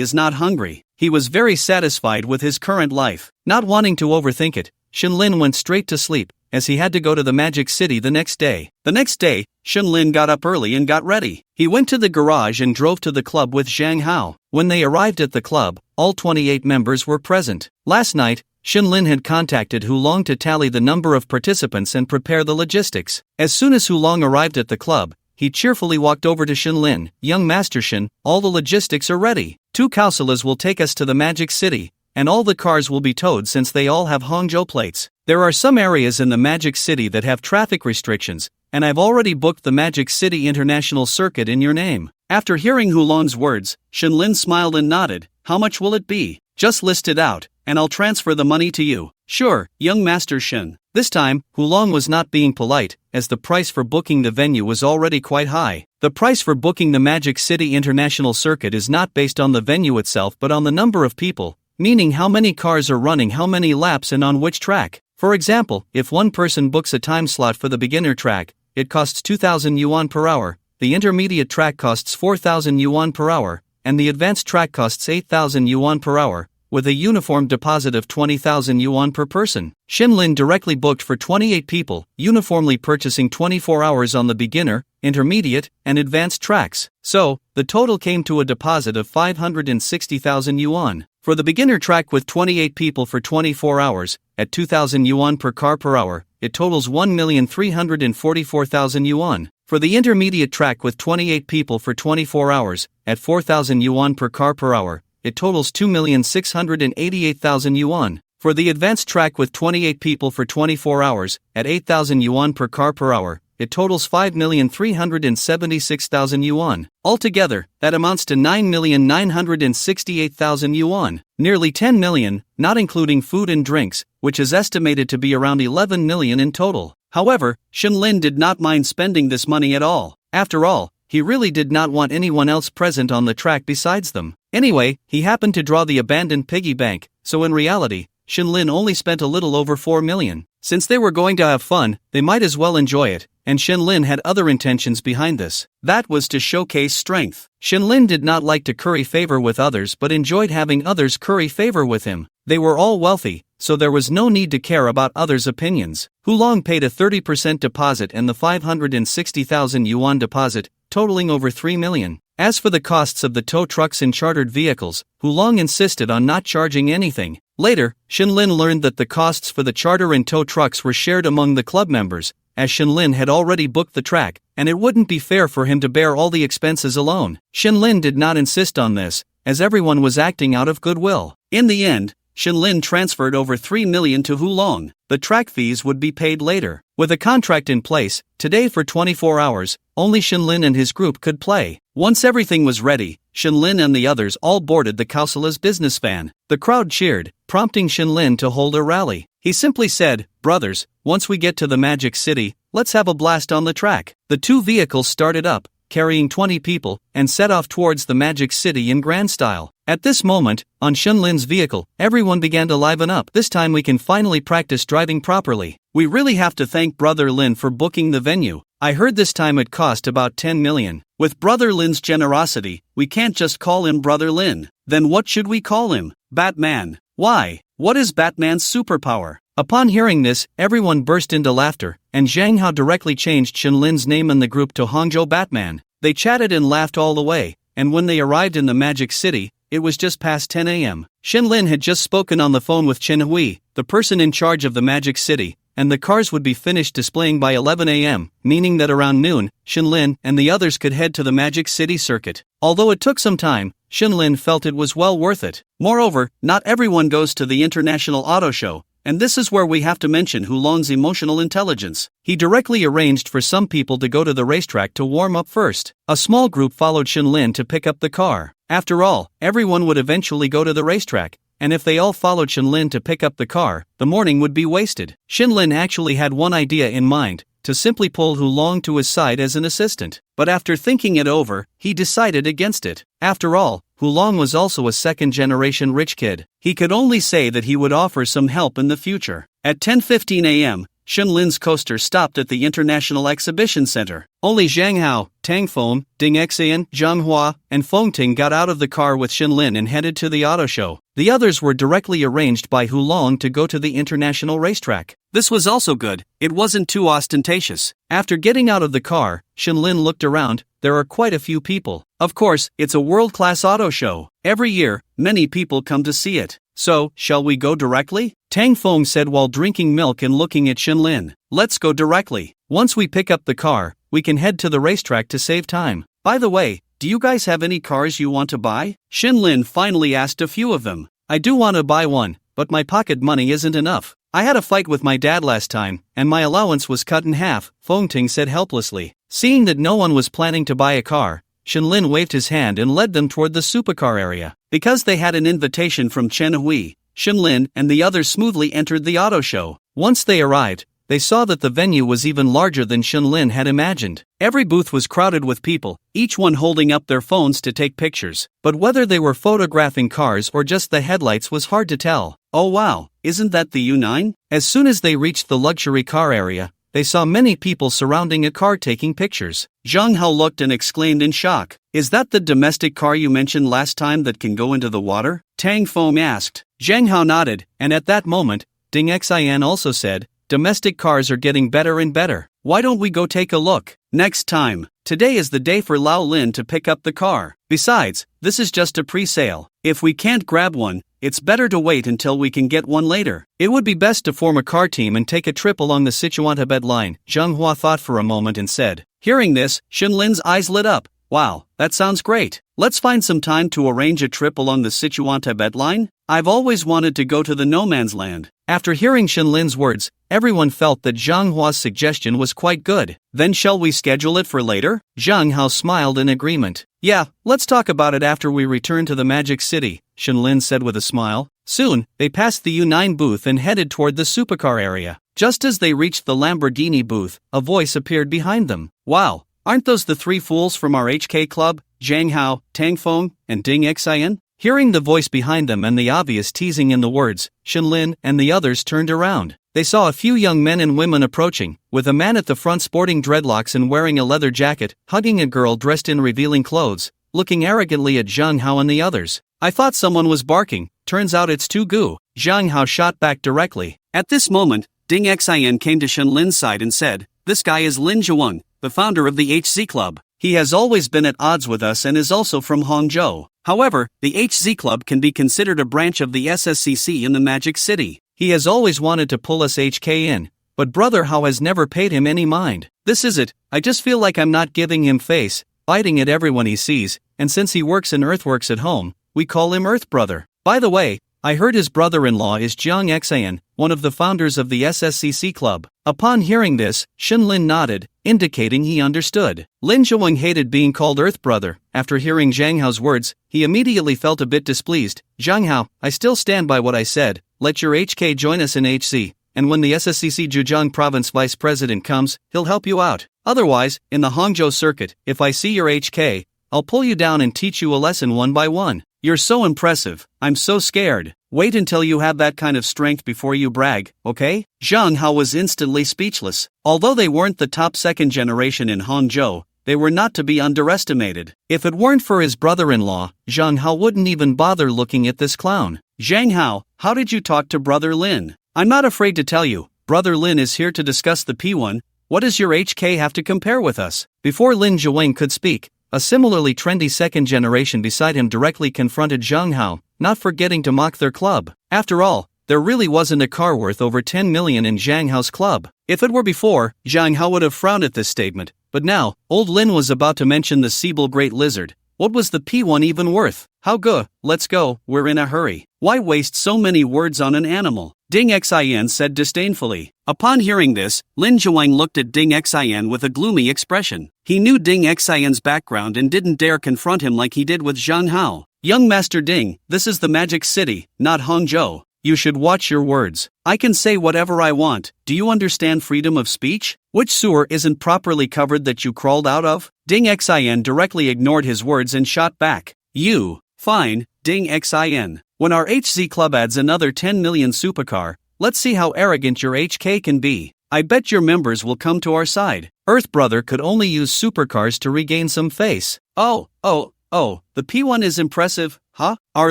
is not hungry. He was very satisfied with his current life. Not wanting to overthink it, Shinlin went straight to sleep, as he had to go to the Magic City the next day. The next day, Shinlin got up early and got ready. He went to the garage and drove to the club with Zhang Hao. When they arrived at the club, all 28 members were present. Last night, Shinlin had contacted Hulong to tally the number of participants and prepare the logistics. As soon as Hulong arrived at the club, he cheerfully walked over to Shinlin. Young Master Shin, all the logistics are ready. 2 Kausalas will take us to the Magic City, and all the cars will be towed since they all have Hangzhou plates. There are some areas in the Magic City that have traffic restrictions, and I've already booked the Magic City International Circuit in your name. After hearing Hulong's words, Shinlin smiled and nodded. How much will it be? Just list it out, and I'll transfer the money to you. Sure, young Master Shin. This time, Hulong was not being polite, as the price for booking the venue was already quite high. The price for booking the Magic City International Circuit is not based on the venue itself but on the number of people, meaning how many cars are running how many laps and on which track. For example, if one person books a time slot for the beginner track, it costs 2,000 yuan per hour, the intermediate track costs 4,000 yuan per hour, and the advanced track costs 8,000 yuan per hour, with a uniform deposit of 20,000 yuan per person. Shinlin directly booked for 28 people, uniformly purchasing 24 hours on the beginner, intermediate, and advanced tracks. So, the total came to a deposit of 560,000 yuan. For the beginner track with 28 people for 24 hours, at 2,000 yuan per car per hour, it totals 1,344,000 yuan. For the intermediate track with 28 people for 24 hours, at 4,000 yuan per car per hour, it totals 2,688,000 yuan. For the advanced track with 28 people for 24 hours, at 8,000 yuan per car per hour, it totals 5,376,000 yuan. Altogether, that amounts to 9,968,000 yuan. Nearly 10 million, not including food and drinks, which is estimated to be around 11 million in total. However, Shinlin did not mind spending this money at all. After all, he really did not want anyone else present on the track besides them. Anyway, he happened to draw the abandoned piggy bank, so in reality, Shinlin only spent a little over 4 million. Since they were going to have fun, they might as well enjoy it, and Shenlin had other intentions behind this. That was to showcase strength. Shenlin did not like to curry favor with others but enjoyed having others curry favor with him. They were all wealthy, so there was no need to care about others' opinions. Hulong paid a 30% deposit and the 560,000 yuan deposit, totaling over 3 million. As for the costs of the tow trucks and chartered vehicles, Hulong insisted on not charging anything. Later, Shenlin learned that the costs for the charter and tow trucks were shared among the club members, as Shenlin had already booked the track, and it wouldn't be fair for him to bear all the expenses alone. Shenlin did not insist on this, as everyone was acting out of goodwill. In the end, Shenlin transferred over 3 million to Hulong. The track fees would be paid later. With a contract in place, today for 24 hours, only Shenlin and his group could play. Once everything was ready, Shenlin and the others all boarded the Kausala's business van. The crowd cheered, prompting Shenlin to hold a rally. He simply said, "Brothers, once we get to the Magic City, let's have a blast on the track." The two vehicles started up, carrying 20 people, and set off towards the Magic City in grand style. At this moment, on Shenlin's vehicle, everyone began to liven up. "This time we can finally practice driving properly. We really have to thank Brother Lin for booking the venue. I heard this time it cost about 10 million. With Brother Lin's generosity, we can't just call him Brother Lin. Then what should we call him? Batman. Why? What is Batman's superpower?" Upon hearing this, everyone burst into laughter, and Zhang Hao directly changed Shenlin's name in the group to Hangzhou Batman. They chatted and laughed all the way, and when they arrived in the Magic City, it was just past 10 a.m. Shenlin had just spoken on the phone with Chen Hui, the person in charge of the Magic City, and the cars would be finished displaying by 11 a.m., meaning that around noon, Shenlin and the others could head to the Magic City circuit. Although it took some time, Shenlin felt it was well worth it. Moreover, not everyone goes to the International Auto Show, and this is where we have to mention Hulong's emotional intelligence. He directly arranged for some people to go to the racetrack to warm up first. A small group followed Shenlin to pick up the car. After all, everyone would eventually go to the racetrack, and if they all followed Shenlin to pick up the car, the morning would be wasted. Shenlin actually had one idea in mind, to simply pull Hulong to his side as an assistant. But after thinking it over, he decided against it. After all, Hulong was also a second-generation rich kid. He could only say that he would offer some help in the future. At 10:15 a.m., Shenlin's coaster stopped at the International Exhibition Center. Only Zhang Hao, Tang Feng, Ding Xian, Zhang Hua, and Feng Ting got out of the car with Shenlin and headed to the auto show. The others were directly arranged by Hulong to go to the international racetrack. This was also good, it wasn't too ostentatious. After getting out of the car, Shenlin looked around. There are quite a few people. Of course, it's a world-class auto show. Every year, many people come to see it. So, shall we go directly? Tang Feng said while drinking milk and looking at Shenlin. Let's go directly. Once we pick up the car, we can head to the racetrack to save time. By the way, do you guys have any cars you want to buy? Shenlin finally asked a few of them. I do want to buy one, but my pocket money isn't enough. I had a fight with my dad last time, and my allowance was cut in half, Feng Ting said helplessly. Seeing that no one was planning to buy a car, Shenlin waved his hand and led them toward the supercar area. Because they had an invitation from Chen Hui, Shenlin and the others smoothly entered the auto show. Once they arrived, they saw that the venue was even larger than Shenlin had imagined. Every booth was crowded with people, each one holding up their phones to take pictures. But whether they were photographing cars or just the headlights was hard to tell. Oh wow, isn't that the U9? As soon as they reached the luxury car area, they saw many people surrounding a car taking pictures. Zhang Hao looked and exclaimed in shock. Is that the domestic car you mentioned last time that can go into the water? Tang Feng asked. Zhang Hao nodded, and at that moment, Ding Xian also said, domestic cars are getting better and better. Why don't we go take a look? Next time. Today is the day for Lao Lin to pick up the car. Besides, this is just a pre-sale. If we can't grab one, it's better to wait until we can get one later. It would be best to form a car team and take a trip along the Sichuan-Tibet line, Zhang Hua thought for a moment and said. Hearing this, Shenlin's eyes lit up. Wow, that sounds great. Let's find some time to arrange a trip along the Sichuan-Tibet line. I've always wanted to go to the no man's land. After hearing Shenlin's words, everyone felt that Zhang Hua's suggestion was quite good. Then shall we schedule it for later? Zhang Hao smiled in agreement. Yeah, let's talk about it after we return to the Magic City, Shenlin said with a smile. Soon, they passed the U9 booth and headed toward the supercar area. Just as they reached the Lamborghini booth, a voice appeared behind them. Wow, aren't those the three fools from our HK club? Zhang Hao, Tang Feng, and Ding Xian? Hearing the voice behind them and the obvious teasing in the words, Shenlin and the others turned around. they saw a few young men and women approaching, with a man at the front sporting dreadlocks and wearing a leather jacket, hugging a girl dressed in revealing clothes, looking arrogantly at Zhang Hao and the others. I thought someone was barking, turns out it's Tu Gu. Zhang Hao shot back directly. At this moment, Ding Xian came to Shen Lin's side and said, "This guy is Lin Zhuang, the founder of the HZ Club. He has always been at odds with us and is also from Hangzhou. However, the HZ Club can be considered a branch of the SSCC in the Magic City. He has always wanted to pull us HK in, but Brother Hao has never paid him any mind. This is it, I just feel like I'm not giving him face, biting at everyone he sees, and since he works in Earthworks at home, we call him Earth Brother. By the way, I heard his brother-in-law is Jiang Xian, one of the founders of the SSCC Club." Upon hearing this, Shen Lin nodded, indicating he understood. Lin Zhuang hated being called Earth Brother. After hearing Zhang Hao's words, he immediately felt a bit displeased. "Zhang Hao, I still stand by what I said, let your HK join us in HC, and when the SSCC Zhejiang Province Vice President comes, he'll help you out. Otherwise, in the Hangzhou circuit, if I see your HK, I'll pull you down and teach you a lesson one by one. You're so impressive, I'm so scared. Wait until you have that kind of strength before you brag, okay?" Zhang Hao was instantly speechless. Although they weren't the top second generation in Hangzhou, they were not to be underestimated. If it weren't for his brother-in-law, Zhang Hao wouldn't even bother looking at this clown. "Zhang Hao, how did you talk to Brother Lin?" "I'm not afraid to tell you, Brother Lin is here to discuss the P1, what does your HK have to compare with us?" Before Lin Zhuang could speak, a similarly trendy second generation beside him directly confronted Zhang Hao, not forgetting to mock their club. After all, there really wasn't a car worth over 10 million in Zhang Hao's club. If it were before, Zhang Hao would have frowned at this statement, but now, old Lin was about to mention the Siebel Great Lizard. What was the P1 even worth? "How good, let's go, we're in a hurry. Why waste so many words on an animal?" Ding Xian said disdainfully. Upon hearing this, Lin Zhuang looked at Ding Xian with a gloomy expression. He knew Ding Xian's background and didn't dare confront him like he did with Zhang Hao. "Young Master Ding, this is the Magic City, not Hangzhou. You should watch your words. I can say whatever I want. Do you understand freedom of speech? Which sewer isn't properly covered that you crawled out of?" Ding Xian directly ignored his words and shot back. "You, fine, Ding Xian. When our HZ Club adds another 10 million supercar, let's see how arrogant your HK can be. I bet your members will come to our side." Earth Brother could only use supercars to regain some face. Oh, the P1 is impressive, huh? Our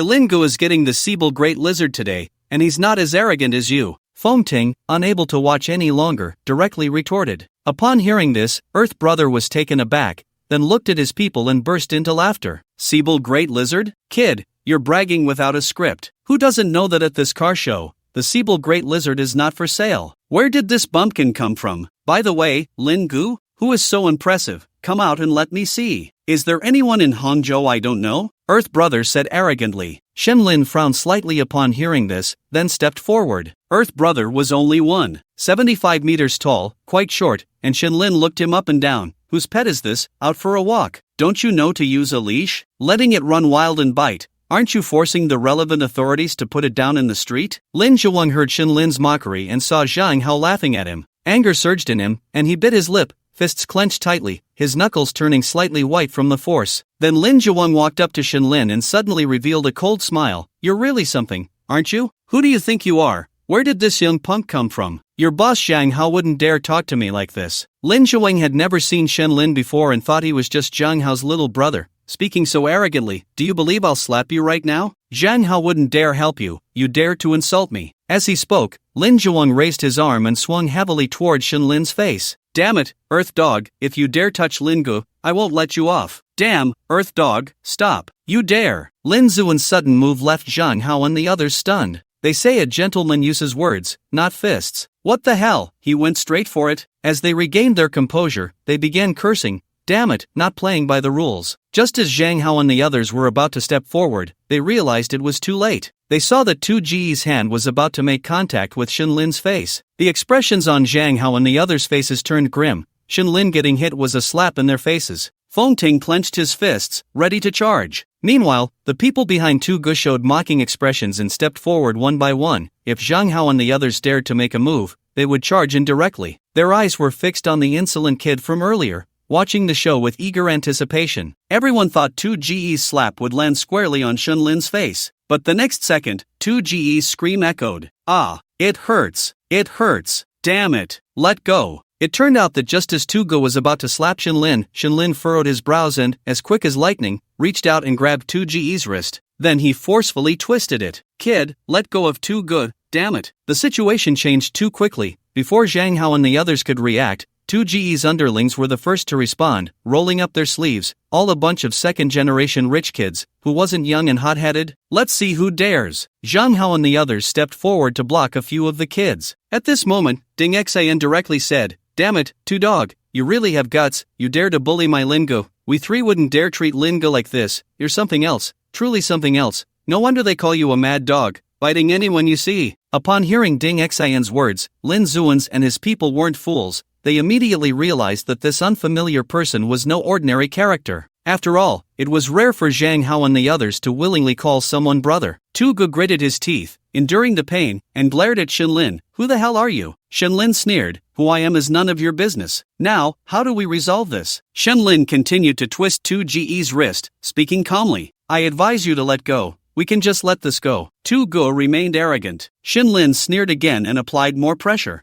Lingu is getting the Siebel Great Lizard today, and he's not as arrogant as you. Foam Ting, unable to watch any longer, directly retorted. Upon hearing this, Earth Brother was taken aback, then looked at his people and burst into laughter. "Siebel Great Lizard? Kid, you're bragging without a script. Who doesn't know that at this car show, the Siebel Great Lizard is not for sale? Where did this bumpkin come from? By the way, Lin Gu, who is so impressive, come out and let me see. Is there anyone in Hangzhou I don't know?" Earth Brother said arrogantly. Shen Lin frowned slightly upon hearing this, then stepped forward. Earth Brother was only 1.75 meters tall, quite short, and Shen Lin looked him up and down. "Whose pet is this, out for a walk? Don't you know to use a leash? Letting it run wild and bite. Aren't you forcing the relevant authorities to put it down in the street?" Lin Zhuang heard Shen Lin's mockery and saw Zhang Hao laughing at him. Anger surged in him, and he bit his lip, fists clenched tightly, his knuckles turning slightly white from the force. Then Lin Zhuang walked up to Shen Lin and suddenly revealed a cold smile. "You're really something, aren't you? Who do you think you are? Where did this young punk come from? Your boss Zhang Hao wouldn't dare talk to me like this." Lin Zhuang had never seen Shen Lin before and thought he was just Zhang Hao's little brother, speaking so arrogantly. "Do you believe I'll slap you right now? Zhang Hao wouldn't dare help you, you dare to insult me." As he spoke, Lin Zhuang raised his arm and swung heavily toward Shen Lin's face. "Damn it, Earth Dog, if you dare touch Lingu, I won't let you off. Damn, Earth Dog, stop. You dare." Lin Zuan's sudden move left Zhang Hao and the others stunned. They say a gentleman uses words, not fists. What the hell, he went straight for it. As they regained their composure, they began cursing. Damn it, not playing by the rules. Just as Zhang Hao and the others were about to step forward, they realized it was too late. They saw that Tu Ji's hand was about to make contact with Shen Lin's face. The expressions on Zhang Hao and the others' faces turned grim. Shen Lin getting hit was a slap in their faces. Feng Ting clenched his fists, ready to charge. Meanwhile, the people behind Tu Gu showed mocking expressions and stepped forward one by one. If Zhang Hao and the others dared to make a move, they would charge indirectly. Their eyes were fixed on the insolent kid from earlier, watching the show with eager anticipation. Everyone thought Tu Ji's slap would land squarely on Shen Lin's face. But the next second, Tu Ji's scream echoed. "Ah, it hurts." It hurts. Damn it. Let go. It turned out that just as Tugo was about to slap Shinlin furrowed his brows and, as quick as lightning, reached out and grabbed 2Ge's wrist. Then he forcefully twisted it. Kid, let go of Tugo, damn it. The situation changed too quickly. Before Zhang Hao and the others could react, 2Ge's underlings were the first to respond, rolling up their sleeves, all a bunch of second-generation rich kids, who wasn't young and hot-headed. Let's see who dares. Zhang Hao and the others stepped forward to block a few of the kids. At this moment, Ding Xian directly said, damn it, Two-Dog, you really have guts, you dare to bully my Lingo. We three wouldn't dare treat Lingo like this, you're something else, truly something else. No wonder they call you a mad dog, biting anyone you see. Upon hearing Ding Xian's words, Lin Zuans and his people weren't fools. They immediately realized that this unfamiliar person was no ordinary character. After all, it was rare for Zhang Hao and the others to willingly call someone brother. Tugo gritted his teeth, enduring the pain, and glared at Shinlin. Who the hell are you? Shinlin sneered, who I am is none of your business. Now, how do we resolve this? Shinlin continued to twist 2Ge's wrist, speaking calmly. I advise you to let go. We can just let this go. Tugo remained arrogant. Shinlin sneered again and applied more pressure.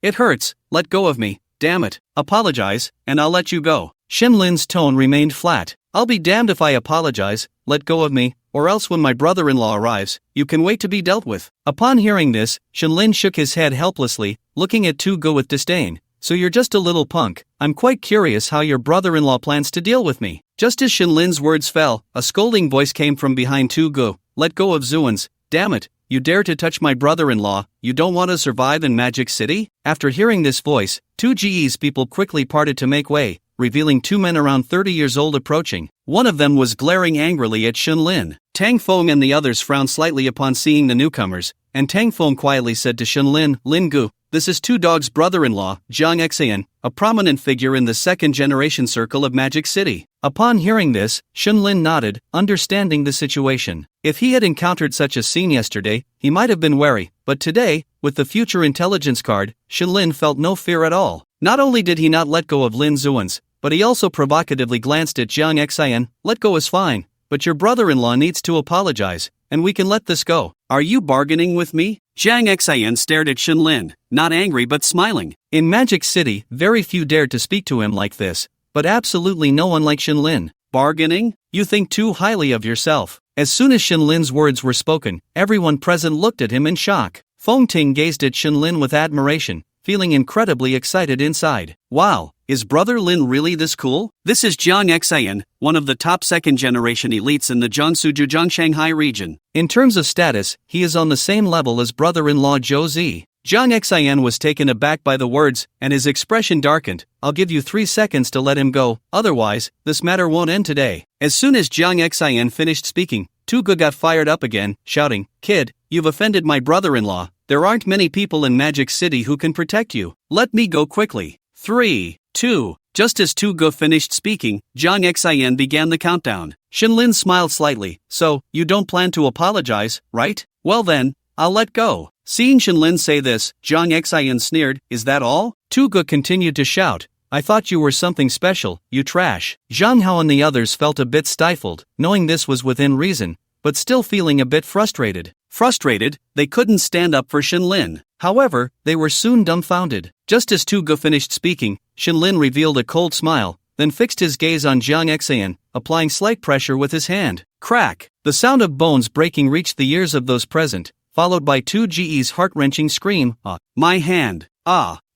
It hurts, let go of me, damn it, apologize, and I'll let you go. Shinlin's tone remained flat. I'll be damned if I apologize, let go of me, or else when my brother-in-law arrives, you can wait to be dealt with. Upon hearing this, Shinlin shook his head helplessly, looking at Tugo with disdain. So you're just a little punk. I'm quite curious how your brother-in-law plans to deal with me. Just as Shinlin's words fell, a scolding voice came from behind Tugo. Let go of Zuans, damn it. You dare to touch my brother-in-law, you don't want to survive in Magic City? After hearing this voice, 2Ge's people quickly parted to make way, revealing two men around 30 years old approaching. One of them was glaring angrily at Shinlin. Tang Feng and the others frowned slightly upon seeing the newcomers, and Tang Feng quietly said to Shinlin, Lingu, this is Two-Dog's brother-in-law, Zhang Xian, a prominent figure in the second-generation circle of Magic City. Upon hearing this, Shinlin nodded, understanding the situation. If he had encountered such a scene yesterday, he might have been wary, but today, with the future intelligence card, Shinlin felt no fear at all. Not only did he not let go of Lin Zuans, but he also provocatively glanced at Zhang Xian. Let go is fine, but your brother-in-law needs to apologize, and we can let this go. Are you bargaining with me? Zhang Xian stared at Shinlin, not angry but smiling. In Magic City, very few dared to speak to him like this, but absolutely no one like Shinlin. Bargaining? You think too highly of yourself. As soon as Shinlin's words were spoken, everyone present looked at him in shock. Feng Ting gazed at Shinlin with admiration, feeling incredibly excited inside. Wow, is Brother Lin really this cool? This is Zhang Xian, one of the top second-generation elites in the Jiangsu-Zhejiang Shanghai region. In terms of status, he is on the same level as brother-in-law Zhou Zi. Zhang Xian was taken aback by the words, and his expression darkened. I'll give you 3 seconds to let him go, otherwise, this matter won't end today. As soon as Zhang Xian finished speaking, Tugo got fired up again, shouting, Kid, you've offended my brother-in-law. There aren't many people in Magic City who can protect you. Let me go quickly. 3, 2. Just as Tugo finished speaking, Zhang Xian began the countdown. Shinlin smiled slightly. So, you don't plan to apologize, right? Well then, I'll let go. Seeing Shinlin say this, Zhang Xian sneered, is that all? Tugo continued to shout, I thought you were something special, you trash. Zhang Hao and the others felt a bit stifled, knowing this was within reason, but still feeling a bit frustrated. Frustrated, they couldn't stand up for Shinlin. However, they were soon dumbfounded. Just as Tugo finished speaking, Shinlin revealed a cold smile, then fixed his gaze on Zhang Xian, applying slight pressure with his hand. Crack! The sound of bones breaking reached the ears of those present, followed by 2Ge's heart-wrenching scream, my hand!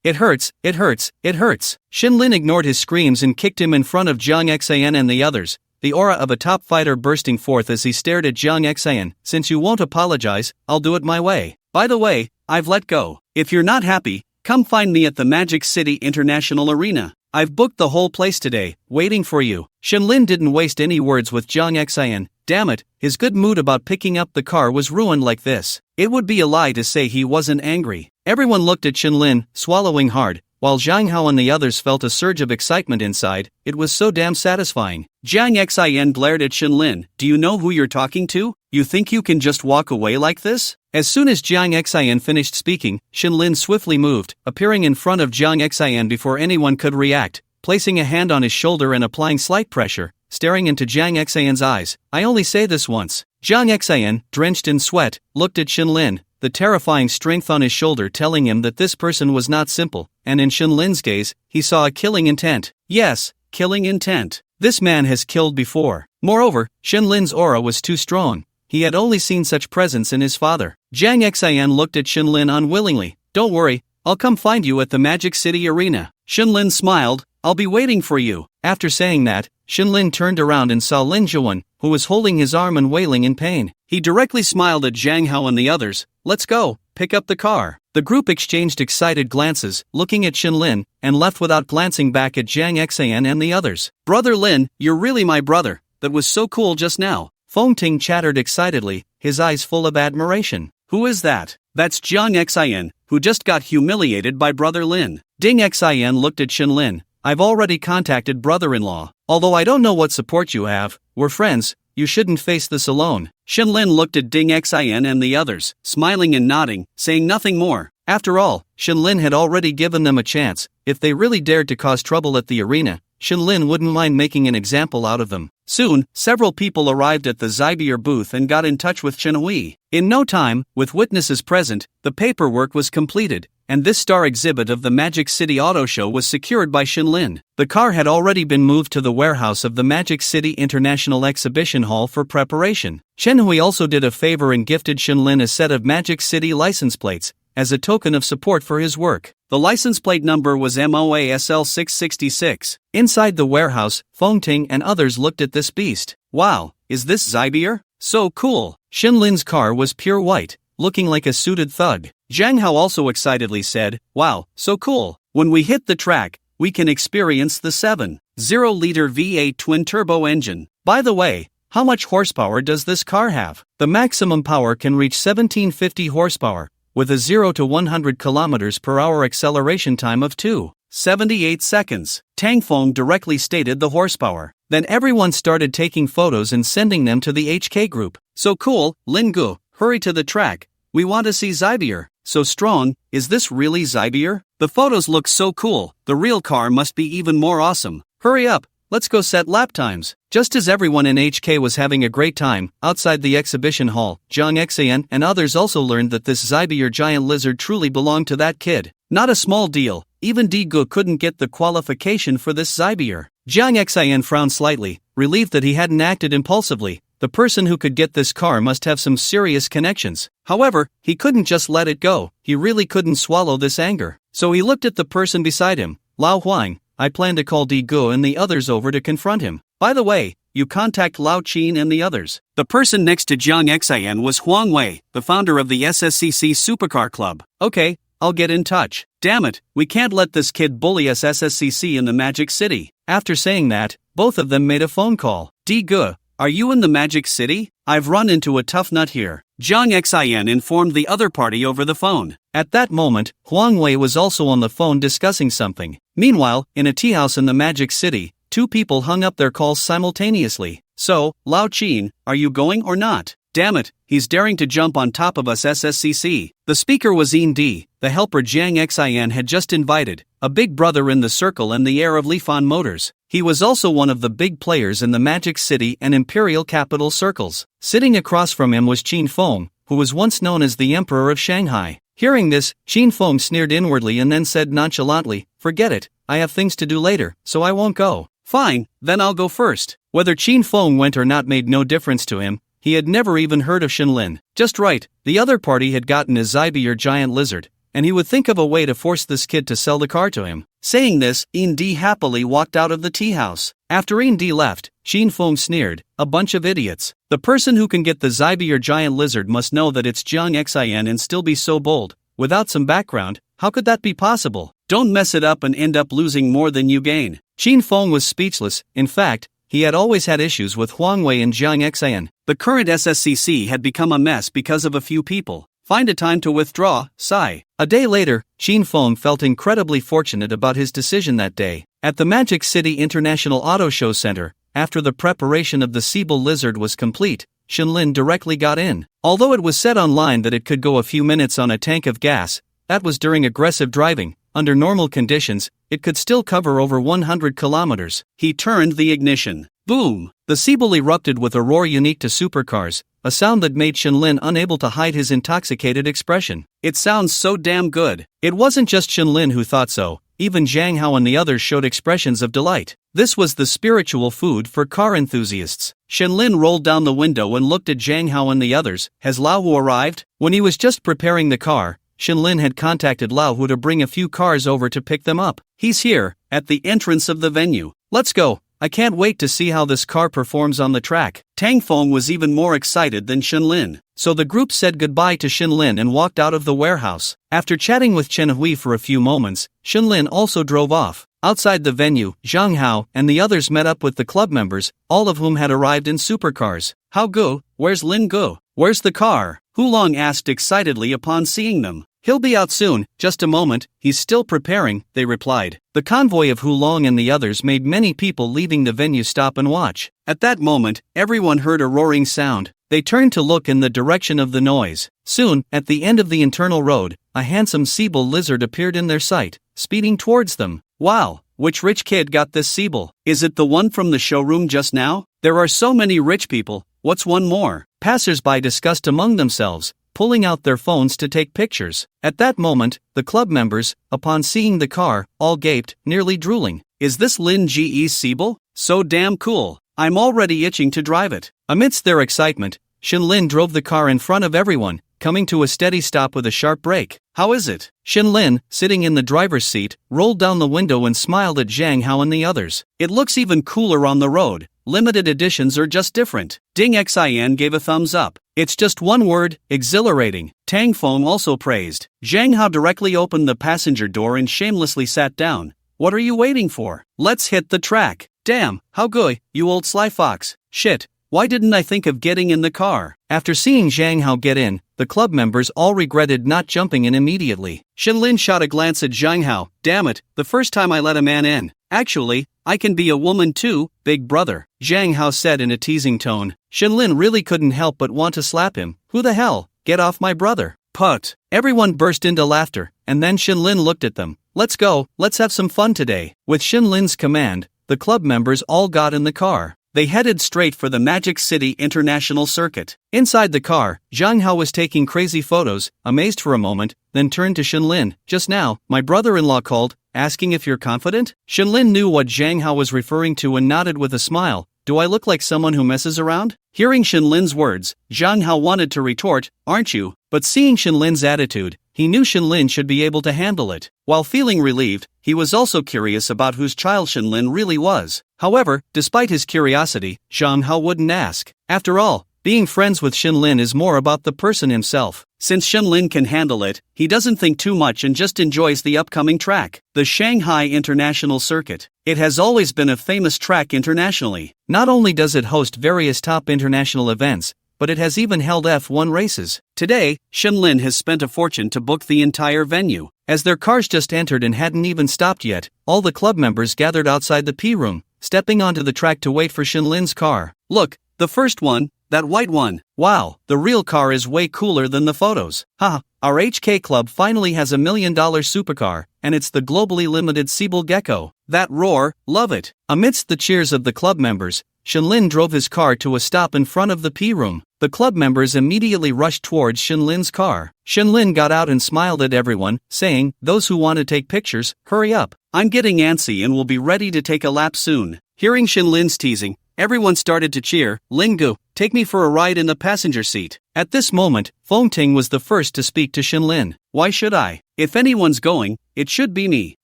It hurts, it hurts, it hurts! Shinlin ignored his screams and kicked him in front of Zhang Xian and the others, the aura of a top fighter bursting forth as he stared at Zhang Xian. Since you won't apologize, I'll do it my way. By the way, I've let go. If you're not happy, come find me at the Magic City International Arena. I've booked the whole place today, waiting for you. Shinlin didn't waste any words with Zhang Xian. Damn it, his good mood about picking up the car was ruined like this. It would be a lie to say he wasn't angry. Everyone looked at Shinlin, swallowing hard, while Zhang Hao and the others felt a surge of excitement inside. It was so damn satisfying. Zhang Xian glared at Shinlin. Do you know who you're talking to? You think you can just walk away like this? As soon as Zhang Xian finished speaking, Shinlin swiftly moved, appearing in front of Zhang Xian before anyone could react, placing a hand on his shoulder and applying slight pressure, staring into Zhang Xian's eyes. I only say this once. Zhang Xian, drenched in sweat, looked at Shinlin, the terrifying strength on his shoulder telling him that this person was not simple, and in Shenlin's gaze, he saw a killing intent. Yes, killing intent. This man has killed before. Moreover, Shenlin's aura was too strong. He had only seen such presence in his father. Jiang Xian looked at Shenlin unwillingly. Don't worry, I'll come find you at the Magic City Arena. Shenlin smiled. I'll be waiting for you. After saying that, Shenlin turned around and saw Lin Zhuan, who was holding his arm and wailing in pain. He directly smiled at Zhang Hao and the others. Let's go, pick up the car. The group exchanged excited glances, looking at Shenlin, and left without glancing back at Jiang Xian and the others. Brother Lin, you're really my brother. That was so cool just now. Feng Ting chattered excitedly, his eyes full of admiration. Who is that? That's Jiang Xian, who just got humiliated by Brother Lin. Ding Xian looked at Shenlin. I've already contacted brother-in-law. Although I don't know what support you have, we're friends, you shouldn't face this alone. Shenlin looked at Ding Xian and the others, smiling and nodding, saying nothing more. After all, Shenlin had already given them a chance. If they really dared to cause trouble at the arena, Shenlin wouldn't mind making an example out of them. Soon, several people arrived at the Zybier booth and got in touch with Chenhui. In no time, with witnesses present, the paperwork was completed, and this star exhibit of the Magic City Auto Show was secured by Shenlin. The car had already been moved to the warehouse of the Magic City International Exhibition Hall for preparation. Chenhui also did a favor and gifted Shenlin a set of Magic City license plates, as a token of support for his work. The license plate number was MOASL 666. Inside the warehouse, Feng Ting and others looked at this beast. Wow, is this Zybier? So cool. Shenlin's car was pure white, looking like a suited thug. Zhang Hao also excitedly said, wow, so cool. When we hit the track, we can experience the 7.0-liter V8 twin-turbo engine. By the way, how much horsepower does this car have? The maximum power can reach 1750 horsepower, with a 0 to 100 km per hour acceleration time of 2.78 seconds. Tang Feng directly stated the horsepower. Then everyone started taking photos and sending them to the HK group. So cool, Lin Gu, hurry to the track. We want to see Zybier. So strong, is this really Zybier? The photos look so cool, the real car must be even more awesome. Hurry up, let's go set lap times. Just as everyone in HK was having a great time, outside the exhibition hall, Jiang Xian and others also learned that this Zybier giant lizard truly belonged to that kid. Not a small deal, even Di Gu couldn't get the qualification for this Zybier. Jiang Xian frowned slightly, relieved that he hadn't acted impulsively. The person who could get this car must have some serious connections. However, he couldn't just let it go. He really couldn't swallow this anger. So he looked at the person beside him. Lao Huang, I plan to call Di Gu and the others over to confront him. By the way, you contact Lao Qin and the others. The person next to Jiang Xian was Huang Wei, the founder of the SSCC Supercar Club. Okay, I'll get in touch. Damn it, we can't let this kid bully us SSCC in the Magic City. After saying that, both of them made a phone call. Di Gu, are you in the Magic City? I've run into a tough nut here. Jiang Xian informed the other party over the phone. At that moment, Huang Wei was also on the phone discussing something. Meanwhile, in a tea house in the Magic City, two people hung up their calls simultaneously. So, Lao Qin, are you going or not? Damn it, he's daring to jump on top of us SSCC. The speaker was Yin Di, the helper Jiang Xian had just invited, a big brother in the circle and the heir of Lifan Motors. He was also one of the big players in the Magic City and Imperial Capital circles. Sitting across from him was Qin Feng, who was once known as the Emperor of Shanghai. Hearing this, Qin Feng sneered inwardly and then said nonchalantly, forget it, I have things to do later, so I won't go. Fine, then I'll go first. Whether Qin Feng went or not made no difference to him. He had never even heard of Shenlin. Just right, the other party had gotten a Zybier giant lizard, and he would think of a way to force this kid to sell the car to him. Saying this, Indi happily walked out of the tea house. After Indi left, Qin Feng sneered, a bunch of idiots. The person who can get the Zybier giant lizard must know that it's Jiang Xian and still be so bold. Without some background, how could that be possible? Don't mess it up and end up losing more than you gain. Qin Feng was speechless. In fact, he had always had issues with Huang Wei and Jiang Xian. The current SSCC had become a mess because of a few people. Find a time to withdraw, sigh. A day later, Qin Feng felt incredibly fortunate about his decision that day. At the Magic City International Auto Show Center, after the preparation of the Siebel lizard was complete, Shenlin directly got in. Although it was said online that it could go a few minutes on a tank of gas, that was during aggressive driving. Under normal conditions, it could still cover over 100 kilometers. He turned the ignition. Boom! The Siebel erupted with a roar unique to supercars, a sound that made Shenlin unable to hide his intoxicated expression. It sounds so damn good. It wasn't just Shenlin who thought so, even Zhang Hao and the others showed expressions of delight. This was the spiritual food for car enthusiasts. Shenlin rolled down the window and looked at Zhang Hao and the others. Has Lao Hu arrived? When he was just preparing the car, Shenlin had contacted Lao Hu to bring a few cars over to pick them up. He's here, at the entrance of the venue. Let's go. I can't wait to see how this car performs on the track. Tang Feng was even more excited than Shenlin. So the group said goodbye to Shenlin and walked out of the warehouse. After chatting with Chen Hui for a few moments, Shenlin also drove off. Outside the venue, Zhang Hao and the others met up with the club members, all of whom had arrived in supercars. Hao Gu, where's Lin Gu? Where's the car? Hulong asked excitedly upon seeing them. He'll be out soon, just a moment, he's still preparing, they replied. The convoy of Hulong and the others made many people leaving the venue stop and watch. At that moment, everyone heard a roaring sound. They turned to look in the direction of the noise. Soon, at the end of the internal road, a handsome Seeble lizard appeared in their sight, speeding towards them. Wow, which rich kid got this Seeble? Is it the one from the showroom just now? There are so many rich people, what's one more? Passers-by discussed among themselves, pulling out their phones to take pictures. At that moment, the club members, upon seeing the car, all gaped, nearly drooling. Is this Lin Ge's Seeble? So damn cool. I'm already itching to drive it. Amidst their excitement, Shenlin drove the car in front of everyone, coming to a steady stop with a sharp brake. How is it? Shenlin, sitting in the driver's seat, rolled down the window and smiled at Zhang Hao and the others. It looks even cooler on the road. Limited editions are just different. Ding Xin gave a thumbs up. It's just one word, exhilarating. Tang Feng also praised. Zhang Hao directly opened the passenger door and shamelessly sat down. What are you waiting for? Let's hit the track. Damn, how good, you old sly fox. Shit, why didn't I think of getting in the car? After seeing Zhang Hao get in, the club members all regretted not jumping in immediately. Shenlin shot a glance at Zhang Hao. Damn it, the first time I let a man in. Actually, I can be a woman too, big brother, Zhang Hao said in a teasing tone. Shenlin really couldn't help but want to slap him. Who the hell? Get off my brother. Put. Everyone burst into laughter, and then Shenlin looked at them. Let's go, let's have some fun today. With Shenlin's command, the club members all got in the car. They headed straight for the Magic City International Circuit. Inside the car, Zhang Hao was taking crazy photos, amazed for a moment, then turned to Shenlin. Just now, my brother-in-law called, asking if you're confident? Shenlin knew what Zhang Hao was referring to and nodded with a smile. Do I look like someone who messes around? Hearing Shenlin's words, Zhang Hao wanted to retort, aren't you? But seeing Shenlin's attitude, he knew Shenlin should be able to handle it. While feeling relieved, he was also curious about whose child Shenlin really was. However, despite his curiosity, Zhang Hao wouldn't ask. After all, being friends with Shenlin is more about the person himself. Since Shenlin can handle it, he doesn't think too much and just enjoys the upcoming track, the Shanghai International Circuit. It has always been a famous track internationally. Not only does it host various top international events, but it has even held F1 races. Today, Shenlin has spent a fortune to book the entire venue. As their cars just entered and hadn't even stopped yet, all the club members gathered outside the P room, stepping onto the track to wait for Shenlin's car. Look, the first one, that white one. Wow, the real car is way cooler than the photos. Haha, our HK club finally has $1 million supercar, and it's the globally limited Seeble Gecko. That roar, love it. Amidst the cheers of the club members, Shenlin drove his car to a stop in front of the P room. The club members immediately rushed towards Shenlin's car. Shenlin got out and smiled at everyone, saying, those who want to take pictures, hurry up. I'm getting antsy and will be ready to take a lap soon. Hearing Shenlin's teasing, everyone started to cheer. Lin Gu, take me for a ride in the passenger seat. At this moment, Feng Ting was the first to speak to Shenlin. Why should I? If anyone's going, it should be me.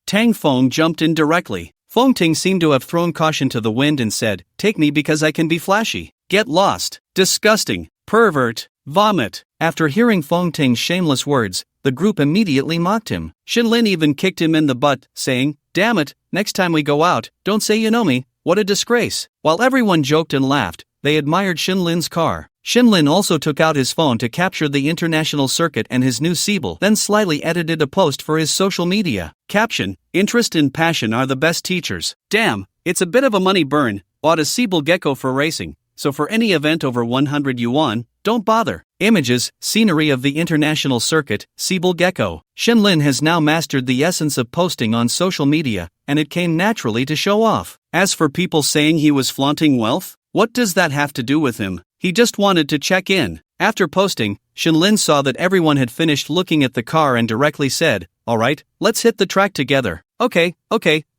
Tang Feng jumped in directly. Feng Ting seemed to have thrown caution to the wind and said, take me because I can be flashy. Get lost. Disgusting. Pervert. Vomit. After hearing Feng Ting's shameless words, the group immediately mocked him. Shenlin even kicked him in the butt, saying, damn it, next time we go out, don't say you know me. What a disgrace. While everyone joked and laughed, they admired Shenlin's car. Shenlin also took out his phone to capture the international circuit and his new Seeble, then slyly edited a post for his social media. Caption, interest and passion are the best teachers. Damn, it's a bit of a money burn. Bought a Seeble Gecko for racing, so for any event over 100 yuan, don't bother. Images, scenery of the international circuit, Seeble Gecko. Shenlin has now mastered the essence of posting on social media, and it came naturally to show off. As for people saying he was flaunting wealth, what does that have to do with him? he just wanted to check in. After posting, Shinlin saw that everyone had finished looking at the car and directly said, "Alright, let's hit the track together." Okay,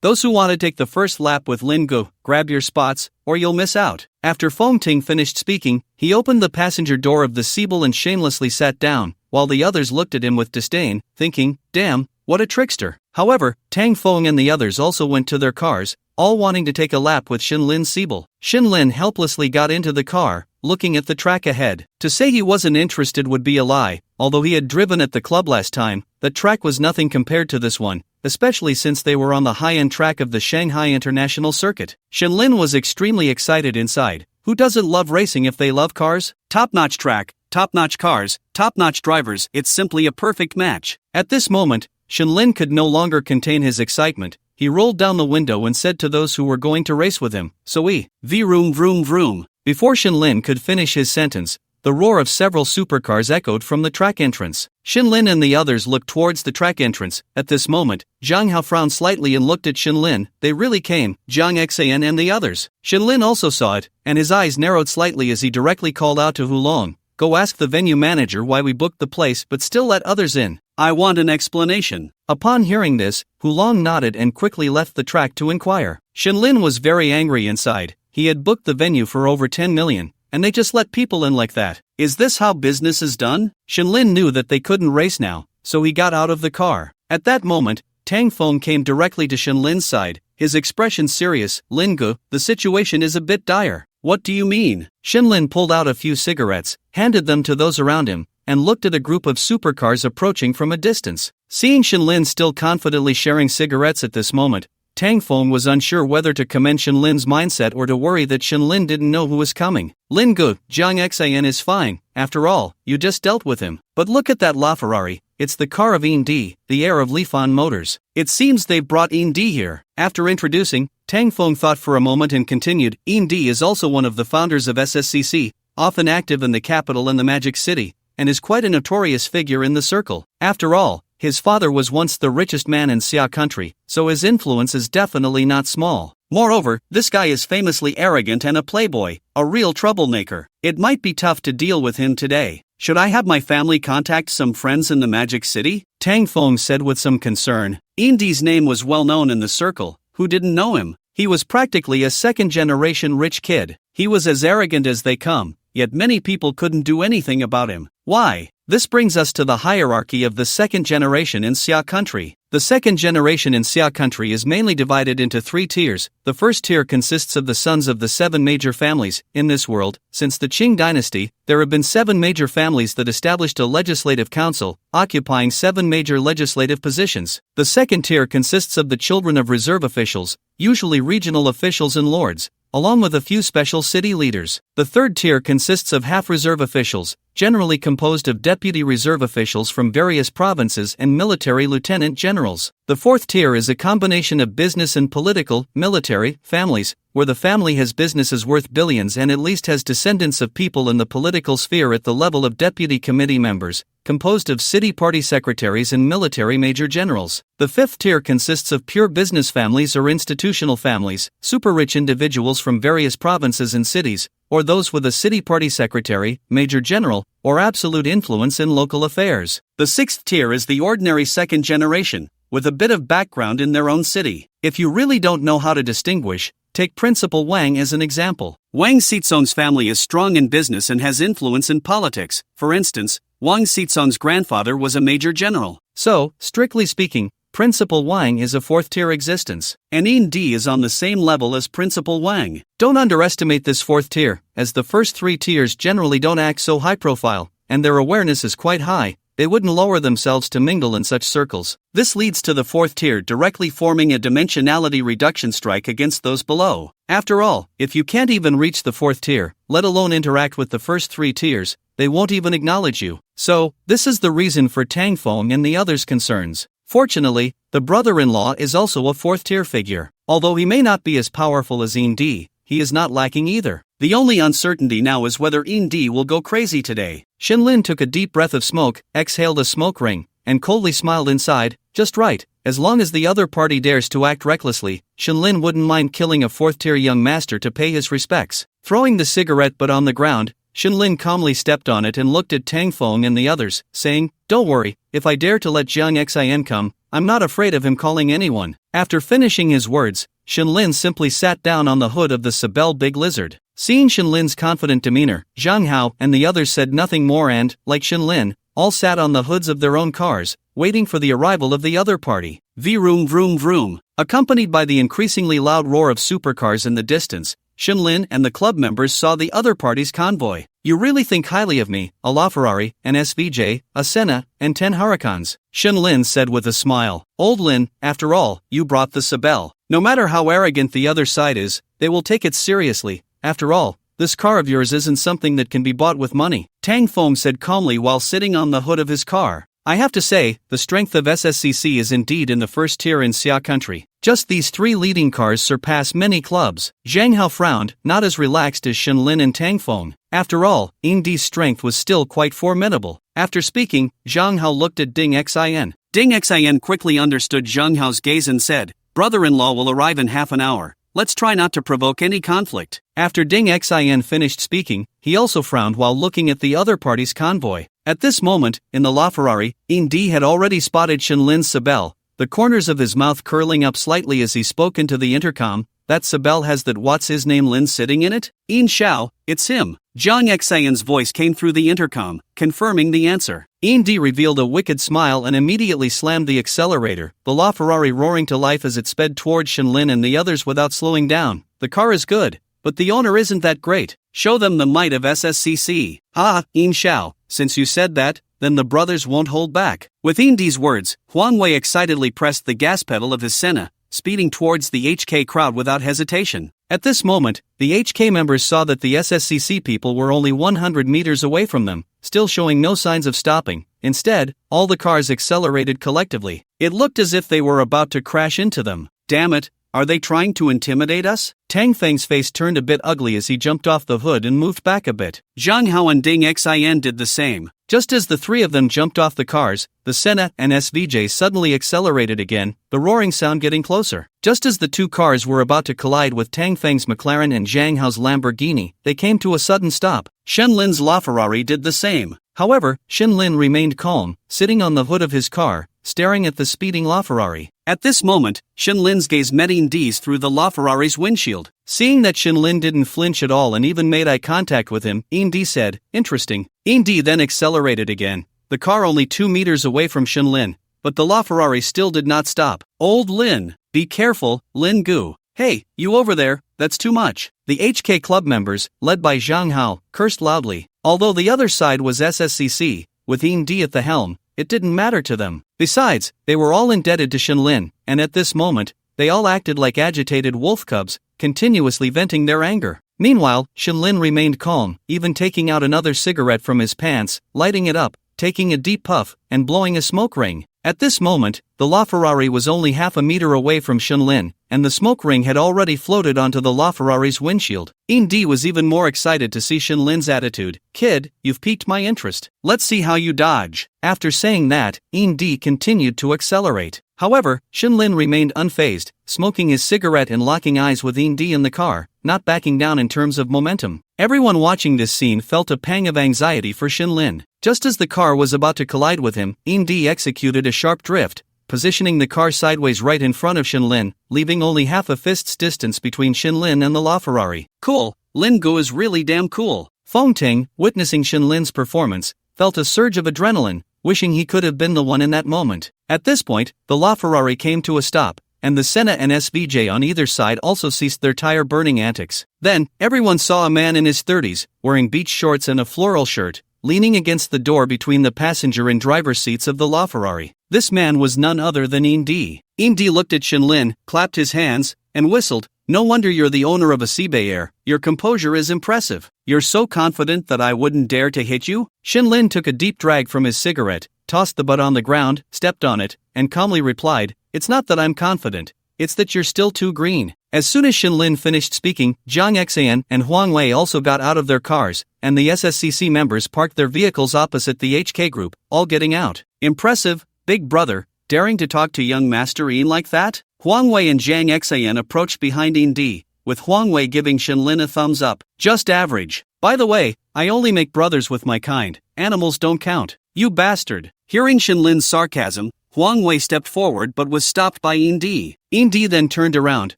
those who want to take the first lap with Lin go, grab your spots, or you'll miss out. After Fong Ting finished speaking, he opened the passenger door of the Siebel and shamelessly sat down, while the others looked at him with disdain, thinking, damn, what a trickster. However, Tang Fong and the others also went to their cars, all wanting to take a lap with Shinlin's Siebel. Shinlin helplessly got into the car, looking at the track ahead. To say he wasn't interested would be a lie, although he had driven at the club last time. The track was nothing compared to this one, especially since they were on the high-end track of the Shanghai International Circuit. Shinlin was extremely excited inside. Who doesn't love racing if they love cars? Top-notch track, top-notch cars, top-notch drivers, it's simply a perfect match. At this moment, Shinlin could no longer contain his excitement. He rolled down the window and said to those who were going to race with him, "So vroom vroom vroom." Before Shinlin could finish his sentence, the roar of several supercars echoed from the track entrance. Shinlin and the others looked towards the track entrance. At this moment, Zhang Hao frowned slightly and looked at Shinlin. They really came, Zhang Xan and the others. Shinlin also saw it, and his eyes narrowed slightly as he directly called out to Hulong, "Go ask the venue manager why we booked the place but still let others in. I want an explanation." Upon hearing this, Hulong nodded and quickly left the track to inquire. Shinlin was very angry inside. He had booked the venue for over 10 million, and they just let people in like that. Is this how business is done? Shinlin knew that they couldn't race now, so he got out of the car. At that moment, Tang Fong came directly to Shinlin's side, his expression serious. "Lin Gu, the situation is a bit dire." "What do you mean?" Shinlin pulled out a few cigarettes, handed them to those around him, and looked at a group of supercars approaching from a distance. Seeing Shinlin still confidently sharing cigarettes at this moment, Tang Fong was unsure whether to commend Shinlin's mindset or to worry that Shinlin didn't know who was coming. "Lin Gu, Zhang Xan is fine, after all, you just dealt with him. But look at that La Ferrari, it's the car of Intrigue, the heir of Lifan Motors. It seems they've brought Intrigue here." After introducing, Tang Fong thought for a moment and continued, "Intrigue is also one of the founders of SSCC, often active in the capital and the Magic City, and is quite a notorious figure in the circle. After all, his father was once the richest man in Xia country, so his influence is definitely not small. Moreover, this guy is famously arrogant and a playboy, a real troublemaker. It might be tough to deal with him today. Should I have my family contact some friends in the Magic City?" Tang Fong said with some concern. Indy's name was well known in the circle. Who didn't know him? He was practically a second-generation rich kid. He was as arrogant as they come, yet many people couldn't do anything about him. Why? This brings us to the hierarchy of the second generation in Xia country. The second generation in Xia country is mainly divided into 3 tiers. The first tier consists of the sons of the 7 major families. In this world, since the Qing dynasty, there have been 7 major families that established a legislative council, occupying 7 major legislative positions. The second tier consists of the children of reserve officials, usually regional officials and lords, along with a few special city leaders. The third tier consists of half-reserve officials, generally composed of deputy reserve officials from various provinces and military lieutenant generals. The fourth tier is a combination of business and political, military, families, where the family has businesses worth billions and at least has descendants of people in the political sphere at the level of deputy committee members, composed of city party secretaries and military major generals. The fifth tier consists of pure business families or institutional families, super-rich individuals from various provinces and cities, or those with a city party secretary, major general, or absolute influence in local affairs. The sixth tier is the ordinary second generation, with a bit of background in their own city. If you really don't know how to distinguish, take Principal Wang as an example. Wang Xizong's family is strong in business and has influence in politics. For instance, Wang Xizong's grandfather was a major general. So, strictly speaking, Principal Wang is a fourth-tier existence, and Indy is on the same level as Principal Wang. Don't underestimate this fourth tier, as the first 3 tiers generally don't act so high-profile, and their awareness is quite high. They wouldn't lower themselves to mingle in such circles. This leads to the fourth tier directly forming a dimensionality reduction strike against those below. After all, if you can't even reach the fourth tier, let alone interact with the first 3 tiers, they won't even acknowledge you. So, this is the reason for Tang Fong and the others' concerns. Fortunately, the brother-in-law is also a fourth-tier figure. Although he may not be as powerful as Indy, he is not lacking either. The only uncertainty now is whether Indy will go crazy today. Shinlin took a deep breath of smoke, exhaled a smoke ring, and coldly smiled inside. Just right, as long as the other party dares to act recklessly, Shinlin wouldn't mind killing a fourth-tier young master to pay his respects. Throwing the cigarette butt on the ground, Shinlin calmly stepped on it and looked at Tang Feng and the others, saying, "Don't worry, if I dare to let Jiang Xin come, I'm not afraid of him calling anyone." After finishing his words, Shinlin simply sat down on the hood of the Sibel Big Lizard. Seeing Shinlin's confident demeanor, Zhang Hao and the others said nothing more and, like Shinlin, all sat on the hoods of their own cars, waiting for the arrival of the other party. Vroom vroom vroom. Accompanied by the increasingly loud roar of supercars in the distance, Shinlin and the club members saw the other party's convoy. "You really think highly of me, a La Ferrari, an SVJ, a Senna, and 10 Huracans," Shinlin said with a smile. "Old Lin, after all, you brought the Sibel. No matter how arrogant the other side is, they will take it seriously. After all, this car of yours isn't something that can be bought with money," Tang Feng said calmly while sitting on the hood of his car. "I have to say, the strength of SSCC is indeed in the first tier in Xia country. Just these 3 leading cars surpass many clubs." Zhang Hao frowned, not as relaxed as Shinlin and Tang Feng. After all, Indi's strength was still quite formidable. After speaking, Zhang Hao looked at Ding Xin. Ding Xin quickly understood Zhang Hao's gaze and said, "Brother-in-law will arrive in half an hour. Let's try not to provoke any conflict." After Ding Xin finished speaking, he also frowned while looking at the other party's convoy. At this moment, in the La Ferrari, Indi had already spotted Shinlin's Sibel, the corners of his mouth curling up slightly as he spoke into the intercom. "That Sibel has that what's his name Lin sitting in it? In Xiao, it's him." Jiang Xian's voice came through the intercom, confirming the answer. Indi revealed a wicked smile and immediately slammed the accelerator, the La Ferrari roaring to life as it sped towards Shinlin and the others without slowing down. "The car is good, but the owner isn't that great. Show them the might of SSCC. Ah, In Xiao, since you said that, then the brothers won't hold back." With Indi's words, Huang Wei excitedly pressed the gas pedal of his Senna, speeding towards the HK crowd without hesitation. At this moment, the HK members saw that the SSCC people were only 100 meters away from them, still showing no signs of stopping. Instead, all the cars accelerated collectively. It looked as if they were about to crash into them. "Damn it, are they trying to intimidate us?" Tang Feng's face turned a bit ugly as he jumped off the hood and moved back a bit. Zhang Hao and Ding Xin did the same. Just as the 3 of them jumped off the cars, the Senna and SVJ suddenly accelerated again, the roaring sound getting closer. Just as the 2 cars were about to collide with Tang Feng's McLaren and Zhang Hao's Lamborghini, they came to a sudden stop. Shinlin's LaFerrari did the same. However, Shinlin remained calm, sitting on the hood of his car, staring at the speeding LaFerrari. At this moment, Shinlin's gaze met Indi's through the LaFerrari's windshield. Seeing that Shinlin didn't flinch at all and even made eye contact with him, Indi said, "Interesting." Indi then accelerated again, the car only 2 meters away from Shinlin, but the LaFerrari still did not stop. "Old Lin, be careful, Lin Gu. Hey, you over there, that's too much." The HK club members, led by Zhang Hao, cursed loudly. Although the other side was SSCC, with Indi at the helm, it didn't matter to them. Besides, they were all indebted to Shinlin, and at this moment, they all acted like agitated wolf cubs, continuously venting their anger. Meanwhile, Shinlin remained calm, even taking out another cigarette from his pants, lighting it up, taking a deep puff, and blowing a smoke ring. At this moment, the LaFerrari was only half a meter away from Shinlin, and the smoke ring had already floated onto the LaFerrari's windshield. Indi was even more excited to see Shinlin's attitude. "Kid, you've piqued my interest. Let's see how you dodge." After saying that, Indi continued to accelerate. However, Shinlin remained unfazed, smoking his cigarette and locking eyes with Indi in the car, not backing down in terms of momentum. Everyone watching this scene felt a pang of anxiety for Shinlin. Just as the car was about to collide with him, Indi executed a sharp drift, positioning the car sideways right in front of Shinlin, leaving only half a fist's distance between Shinlin and the LaFerrari. "Cool, Lin Gu is really damn cool." Feng Ting, witnessing Shinlin's performance, felt a surge of adrenaline, wishing he could have been the one in that moment. At this point, the LaFerrari came to a stop, and the Senna and SVJ on either side also ceased their tire-burning antics. Then, everyone saw a man in his 30s, wearing beach shorts and a floral shirt, leaning against the door between the passenger and driver seats of the LaFerrari. This man was none other than Indi. Indi looked at Shinlin, clapped his hands, and whistled. "No wonder you're the owner of a Seabayer. Your composure is impressive. You're so confident that I wouldn't dare to hit you?" Shinlin took a deep drag from his cigarette, tossed the butt on the ground, stepped on it, and calmly replied, "It's not that I'm confident, it's that you're still too green." As soon as Shinlin finished speaking, Jiang Xian and Huang Wei also got out of their cars, and the SSCC members parked their vehicles opposite the HK group, all getting out. "Impressive, big brother, daring to talk to young Master Yin like that?" Huang Wei and Jiang Xian approached behind Indi, with Huang Wei giving Shinlin a thumbs up. "Just average. By the way, I only make brothers with my kind, animals don't count. You bastard. Hearing Shinlin's sarcasm, Huang Wei stepped forward but was stopped by Indi. Indi then turned around,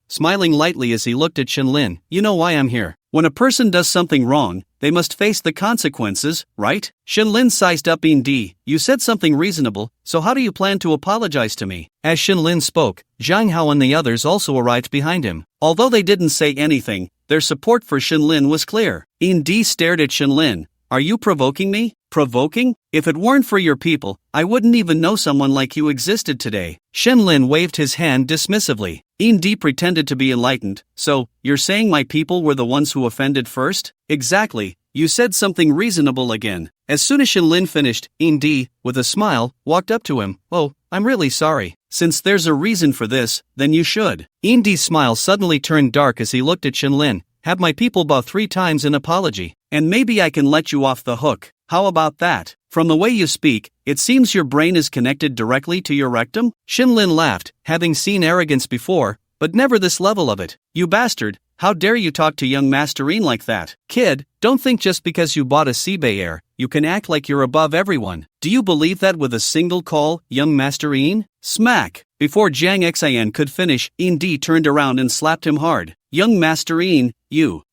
smiling lightly as he looked at Shinlin. You know why I'm here. When a person does something wrong, they must face the consequences, right? Shinlin sized up Indi. You said something reasonable, so how do you plan to apologize to me? As Shinlin spoke, Zhang Hao and the others also arrived behind him. Although they didn't say anything, their support for Shinlin was clear. Indi stared at Shinlin. Are you provoking me? Provoking? If it weren't for your people, I wouldn't even know someone like you existed today. Shinlin waved his hand dismissively. Indi pretended to be enlightened. So, you're saying my people were the ones who offended first? Exactly. You said something reasonable again. As soon as Shinlin finished, Indi, with a smile, walked up to him. Oh, I'm really sorry. Since there's a reason for this, then you should. Indi's smile suddenly turned dark as he looked at Shinlin. Have my people bow 3 times in apology, and maybe I can let you off the hook. How about that? From the way you speak, it seems your brain is connected directly to your rectum? Shinlin laughed, having seen arrogance before, but never this level of it. You bastard, how dare you talk to young Masterine like that? Kid, don't think just because you bought a Seabay Air, you can act like you're above everyone. Do you believe that with a single call, young Masterine? Smack! Before Jiang Xian could finish, Indi turned around and slapped him hard. Young Masterine,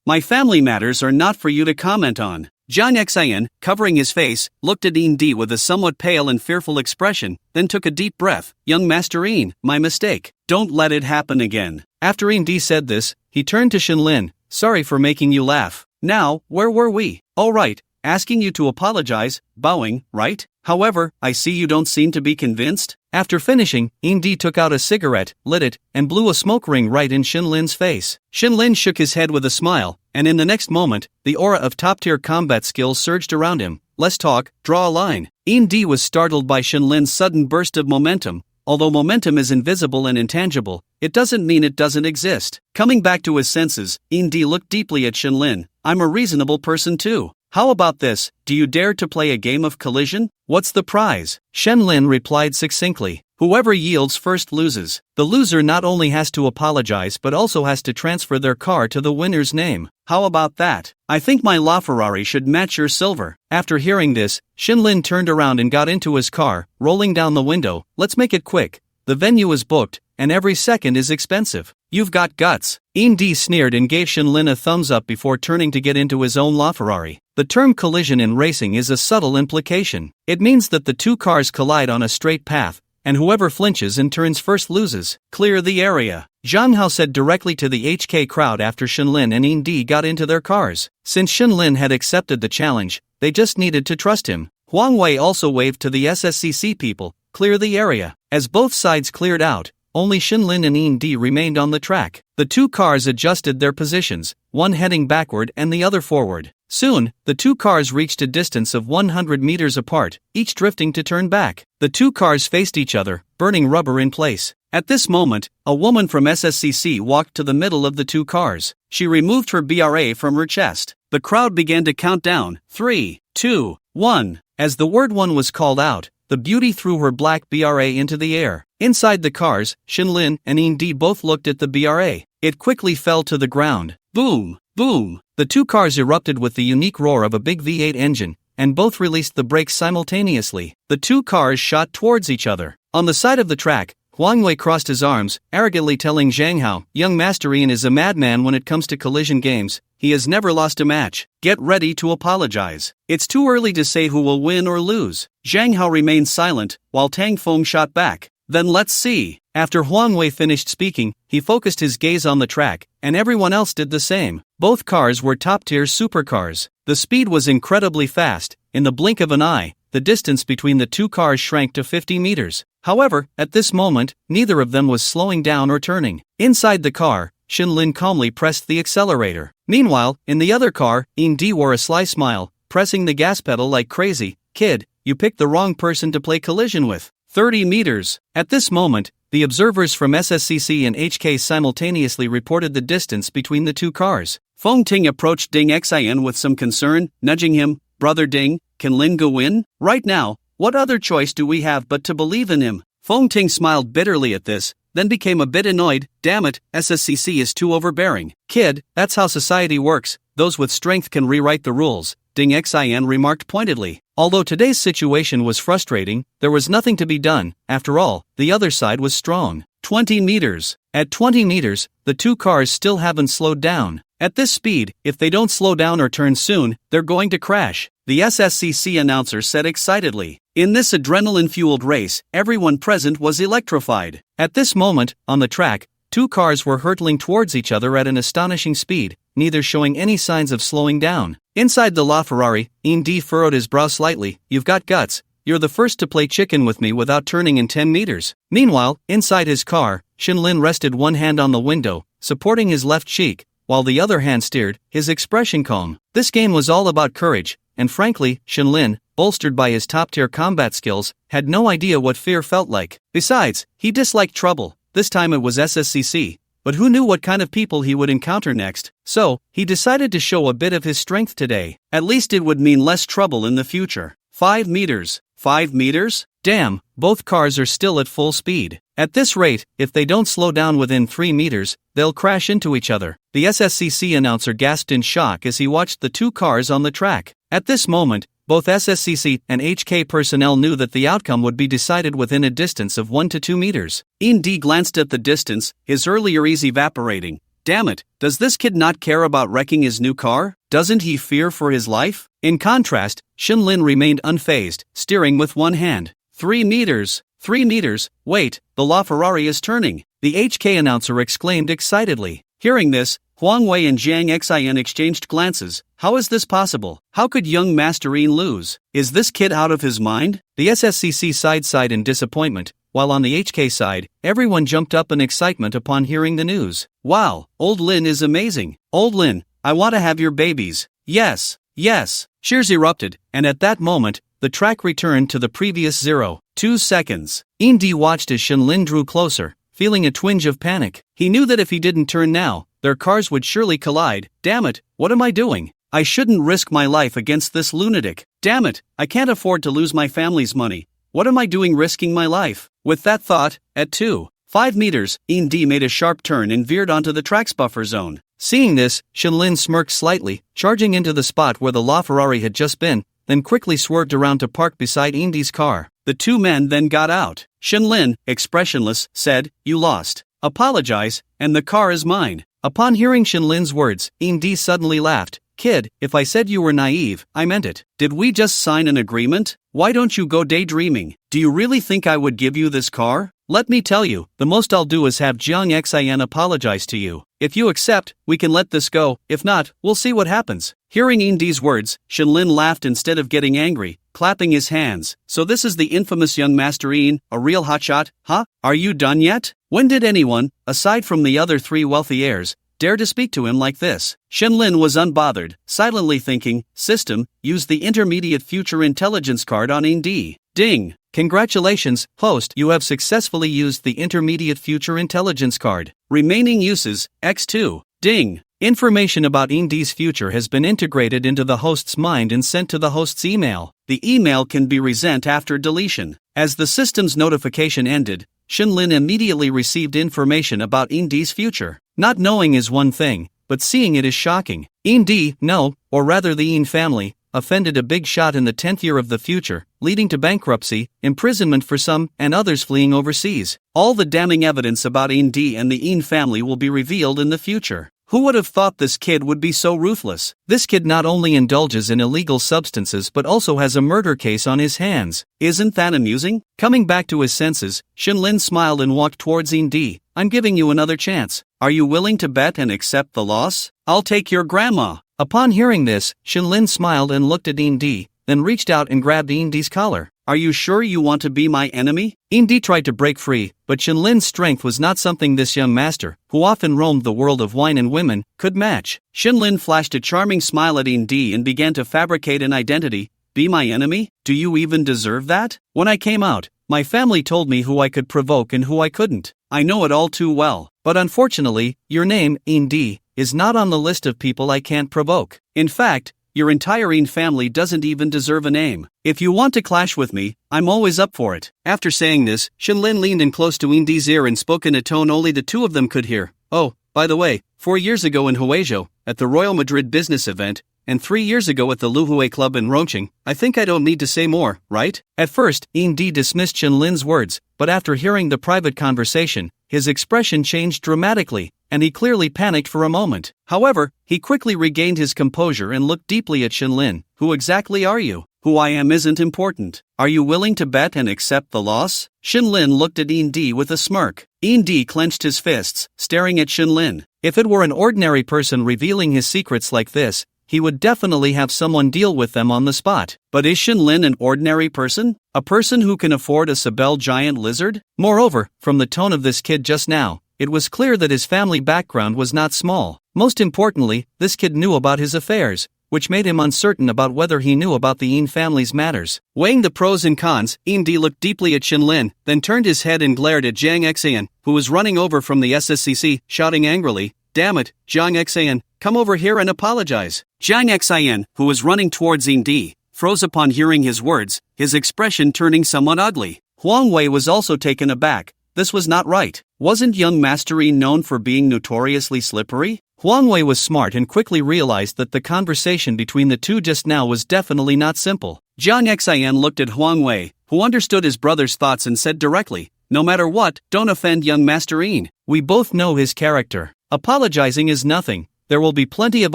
my family matters are not for you to comment on. Jiang Xian, covering his face, looked at Indi with a somewhat pale and fearful expression, then took a deep breath. Young Masterine, my mistake. Don't let it happen again. After Indi said this, he turned to Shinlin. Sorry for making you laugh. Now, where were we? All right, asking you to apologize, bowing, right? However, I see you don't seem to be convinced. After finishing, Indi took out a cigarette, lit it, and blew a smoke ring right in Shinlin's face. Shinlin shook his head with a smile, and in the next moment, the aura of top-tier combat skills surged around him. Less talk, draw a line. Indi was startled by Shinlin's sudden burst of momentum. Although momentum is invisible and intangible, it doesn't mean it doesn't exist. Coming back to his senses, Indi looked deeply at Shinlin. I'm a reasonable person too. How about this? Do you dare to play a game of collision? What's the prize? Shinlin replied succinctly. Whoever yields first loses. The loser not only has to apologize but also has to transfer their car to the winner's name. How about that? I think my Ferrari should match your silver. After hearing this, Shinlin turned around and got into his car, rolling down the window. Let's make it quick. The venue is booked, and every second is expensive. You've got guts. Indi sneered and gave Shinlin a thumbs up before turning to get into his own Ferrari. The term collision in racing is a subtle implication. It means that the two cars collide on a straight path, and whoever flinches and turns first loses. Clear the area. Zhang Hao said directly to the HK crowd after Shinlin and Indi got into their cars. Since Shinlin had accepted the challenge, they just needed to trust him. Huang Wei also waved to the SSCC people. Clear the area. As both sides cleared out, only Shinlin and Indi remained on the track. The two cars adjusted their positions, one heading backward and the other forward. Soon, the two cars reached a distance of 100 meters apart, each drifting to turn back. The two cars faced each other, burning rubber in place. At this moment, a woman from SSCC walked to the middle of the two cars. She removed her BRA from her chest. The crowd began to count down. 3, 2, 1. As the word 1 was called out, the beauty threw her black BRA into the air. Inside the cars, Shinlin and Indi both looked at the BRA. It quickly fell to the ground. Boom! Boom! The two cars erupted with the unique roar of a big V8 engine, and both released the brakes simultaneously. The two cars shot towards each other. On the side of the track, Huang Wei crossed his arms, arrogantly telling Zhang Hao, young Masterine is a madman when it comes to collision games. He has never lost a match. Get ready to apologize. It's too early to say who will win or lose. Zhang Hao remained silent, while Tang Feng shot back. Then let's see. After Huang Wei finished speaking, he focused his gaze on the track, and everyone else did the same. Both cars were top-tier supercars. The speed was incredibly fast. In the blink of an eye, the distance between the two cars shrank to 50 meters. However, at this moment, neither of them was slowing down or turning. Inside the car, Shinlin calmly pressed the accelerator. Meanwhile, in the other car, Indi wore a sly smile, pressing the gas pedal like crazy. Kid, you picked the wrong person to play collision with. 30 meters. At this moment, the observers from SSCC and HK simultaneously reported the distance between the two cars. Feng Ting approached Ding Xian with some concern, nudging him. Brother Ding, can Lin go win? Right now, what other choice do we have but to believe in him? Feng Ting smiled bitterly at this, then became a bit annoyed. Damn it, SSCC is too overbearing. Kid, that's how society works, those with strength can rewrite the rules, Ding Xin remarked pointedly. Although today's situation was frustrating, there was nothing to be done. After all, the other side was strong. 20 meters. At 20 meters, the two cars still haven't slowed down. At this speed, if they don't slow down or turn soon, they're going to crash, the SSCC announcer said excitedly. In this adrenaline-fueled race, everyone present was electrified. At this moment, on the track, two cars were hurtling towards each other at an astonishing speed, neither showing any signs of slowing down. Inside the La Ferrari, Indy furrowed his brow slightly. You've got guts. You're the first to play chicken with me without turning in 10 meters. Meanwhile, inside his car, Shinlin rested one hand on the window, supporting his left cheek, while the other hand steered, his expression calm. This game was all about courage, and frankly, Shinlin, bolstered by his top-tier combat skills, had no idea what fear felt like. Besides, he disliked trouble. This time it was SSCC, but who knew what kind of people he would encounter next? So, he decided to show a bit of his strength today. At least it would mean less trouble in the future. 5 meters. 5 meters? Damn, both cars are still at full speed. At this rate, if they don't slow down within 3 meters, they'll crash into each other. The SSCC announcer gasped in shock as he watched the two cars on the track. At this moment, both SSCC and HK personnel knew that the outcome would be decided within a distance of 1 to 2 meters. Indy glanced at the distance, his earlier ease evaporating. Damn it, does this kid not care about wrecking his new car? Doesn't he fear for his life? In contrast, Shinlin remained unfazed, steering with one hand. 3 meters. 3 meters, wait, the La Ferrari is turning, the HK announcer exclaimed excitedly. Hearing this, Huang Wei and Jiang Xin exchanged glances. How is this possible? How could young Master Yin lose? Is this kid out of his mind? The SSCC sighed in disappointment, while on the HK side, everyone jumped up in excitement upon hearing the news. Wow, old Lin is amazing. Old Lin, I want to have your babies. Yes, yes. Cheers erupted, and at that moment, the track returned to the previous 0.2 seconds. Indy watched as Shinlin drew closer, feeling a twinge of panic. He knew that if he didn't turn now, their cars would surely collide. Damn it, what am I doing? I shouldn't risk my life against this lunatic. Damn it, I can't afford to lose my family's money. What am I doing risking my life? With that thought, at 2.5 meters, Indy made a sharp turn and veered onto the track's buffer zone. Seeing this, Shinlin smirked slightly, charging into the spot where the La Ferrari had just been, then quickly swerved around to park beside Indy's car. The two men then got out. Shinlin, expressionless, said, "You lost. Apologize, and the car is mine." Upon hearing Shinlin's words, Indy suddenly laughed. Kid, if I said you were naive, I meant it. Did we just sign an agreement? Why don't you go daydreaming? Do you really think I would give you this car? Let me tell you, the most I'll do is have Jiang Xin apologize to you. If you accept, we can let this go. If not, we'll see what happens. Hearing Indy's words, Shinlin laughed instead of getting angry, clapping his hands. So this is the infamous young Master Yin, a real hotshot, huh? Are you done yet? When did anyone, aside from the other 3 wealthy heirs, dare to speak to him like this? Shinlin was unbothered, silently thinking, system, use the intermediate future intelligence card on Indy. Ding! Congratulations, host, you have successfully used the intermediate future intelligence card. Remaining uses, X2. Ding! Information about Indy's future has been integrated into the host's mind and sent to the host's email. The email can be resent after deletion. As the system's notification ended, Shinlin immediately received information about Indy's future. Not knowing is one thing, but seeing it is shocking. Indy, no, or rather the Yin family, offended a big shot in the 10th year of the future, leading to bankruptcy, imprisonment for some, and others fleeing overseas. All the damning evidence about Indy and the Yin family will be revealed in the future. Who would have thought this kid would be so ruthless? This kid not only indulges in illegal substances but also has a murder case on his hands. Isn't that amusing? Coming back to his senses, Shinlin smiled and walked towards Indy. I'm giving you another chance. Are you willing to bet and accept the loss? I'll take your grandma. Upon hearing this, Shinlin smiled and looked at Indy, then reached out and grabbed Indy's collar. Are you sure you want to be my enemy? Indy tried to break free, but Shinlin's strength was not something this young master, who often roamed the world of wine and women, could match. Shinlin flashed a charming smile at Indy and began to fabricate an identity. Be my enemy? Do you even deserve that? When I came out, my family told me who I could provoke and who I couldn't. I know it all too well. But unfortunately, your name, Indy, is not on the list of people I can't provoke. In fact, your entire In family doesn't even deserve a name. If you want to clash with me, I'm always up for it. After saying this, Shinlin leaned in close to Indy's ear and spoke in a tone only the two of them could hear. Oh, by the way, 4 years ago in Huizhou, at the Royal Madrid business event, and 3 years ago at the Luhue Club in Rongqing, I think I don't need to say more, right? At first, Indy dismissed Shinlin's words, but after hearing the private conversation, his expression changed dramatically, and he clearly panicked for a moment. However, he quickly regained his composure and looked deeply at Shinlin. Who exactly are you? Who I am isn't important. Are you willing to bet and accept the loss? Shinlin looked at Indy with a smirk. Indy clenched his fists, staring at Shinlin. If it were an ordinary person revealing his secrets like this, he would definitely have someone deal with them on the spot. But is Shinlin an ordinary person? A person who can afford a Sabel giant lizard? Moreover, from the tone of this kid just now, it was clear that his family background was not small. Most importantly, this kid knew about his affairs, which made him uncertain about whether he knew about the In family's matters. Weighing the pros and cons, Indy looked deeply at Shinlin, then turned his head and glared at Zhang Xian, who was running over from the SSCC, shouting angrily, "Damn it, Zhang Xian, come over here and apologize." Zhang Xian, who was running towards Indy, froze upon hearing his words, his expression turning somewhat ugly. Huang Wei was also taken aback. This was not right. Wasn't young Master Yin known for being notoriously slippery? Huang Wei was smart and quickly realized that the conversation between the two just now was definitely not simple. Zhang Xian looked at Huang Wei, who understood his brother's thoughts and said directly, "No matter what, don't offend young Master Yin. We both know his character. Apologizing is nothing. There will be plenty of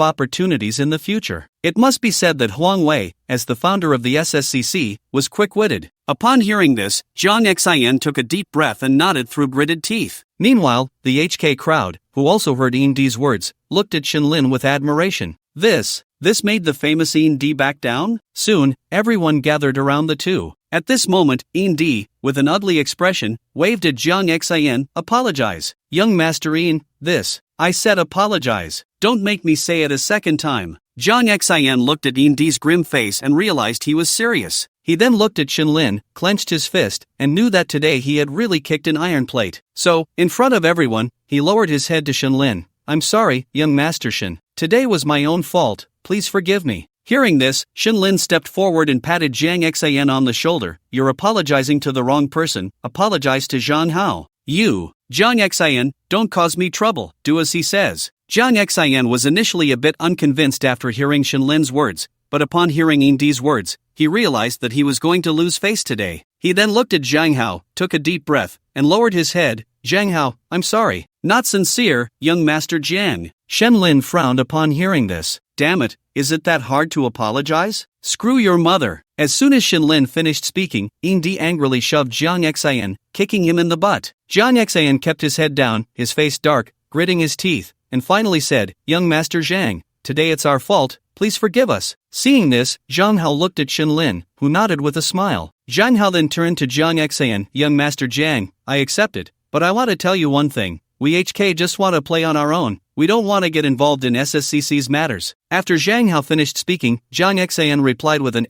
opportunities in the future." It must be said that Huang Wei, as the founder of the SSCC, was quick-witted. Upon hearing this, Zhang Xian took a deep breath and nodded through gritted teeth. Meanwhile, the HK crowd, who also heard Indy's words, looked at Shinlin with admiration. This made the famous Indy back down? Soon, everyone gathered around the two. At this moment, Indy, with an ugly expression, waved at Zhang Xian, "Apologize. Young Master Yin, I said apologize. Don't make me say it a second time." Zhang Xian looked at Indy's grim face and realized he was serious. He then looked at Shinlin, clenched his fist, and knew that today he had really kicked an iron plate. So, in front of everyone, he lowered his head to Shinlin. "I'm sorry, young Master Shin. Today was my own fault. Please forgive me." Hearing this, Shinlin stepped forward and patted Zhang Xian on the shoulder. "You're apologizing to the wrong person. Apologize to Zhang Hao." "You, Zhang Xian, don't cause me trouble. Do as he says." Zhang Xian was initially a bit unconvinced after hearing Shinlin's words, but upon hearing Indy's words, he realized that he was going to lose face today. He then looked at Zhang Hao, took a deep breath, and lowered his head. "Zhang Hao, I'm sorry. Not sincere, young Master Jiang." Shinlin frowned upon hearing this. "Damn it, is it that hard to apologize? Screw your mother." As soon as Shinlin finished speaking, Indy angrily shoved Zhang Xian, kicking him in the butt. Zhang Xian kept his head down, his face dark, gritting his teeth, and finally said, "Young Master Zhang, today it's our fault, please forgive us." Seeing this, Zhang Hao looked at Shinlin, who nodded with a smile. Zhang Hao then turned to Zhang Xian, "Young Master Zhang, I accept it, but I want to tell you one thing. We HK just want to play on our own. We don't want to get involved in SSCC's matters." After Zhang Hao finished speaking, Zhang Xian replied with an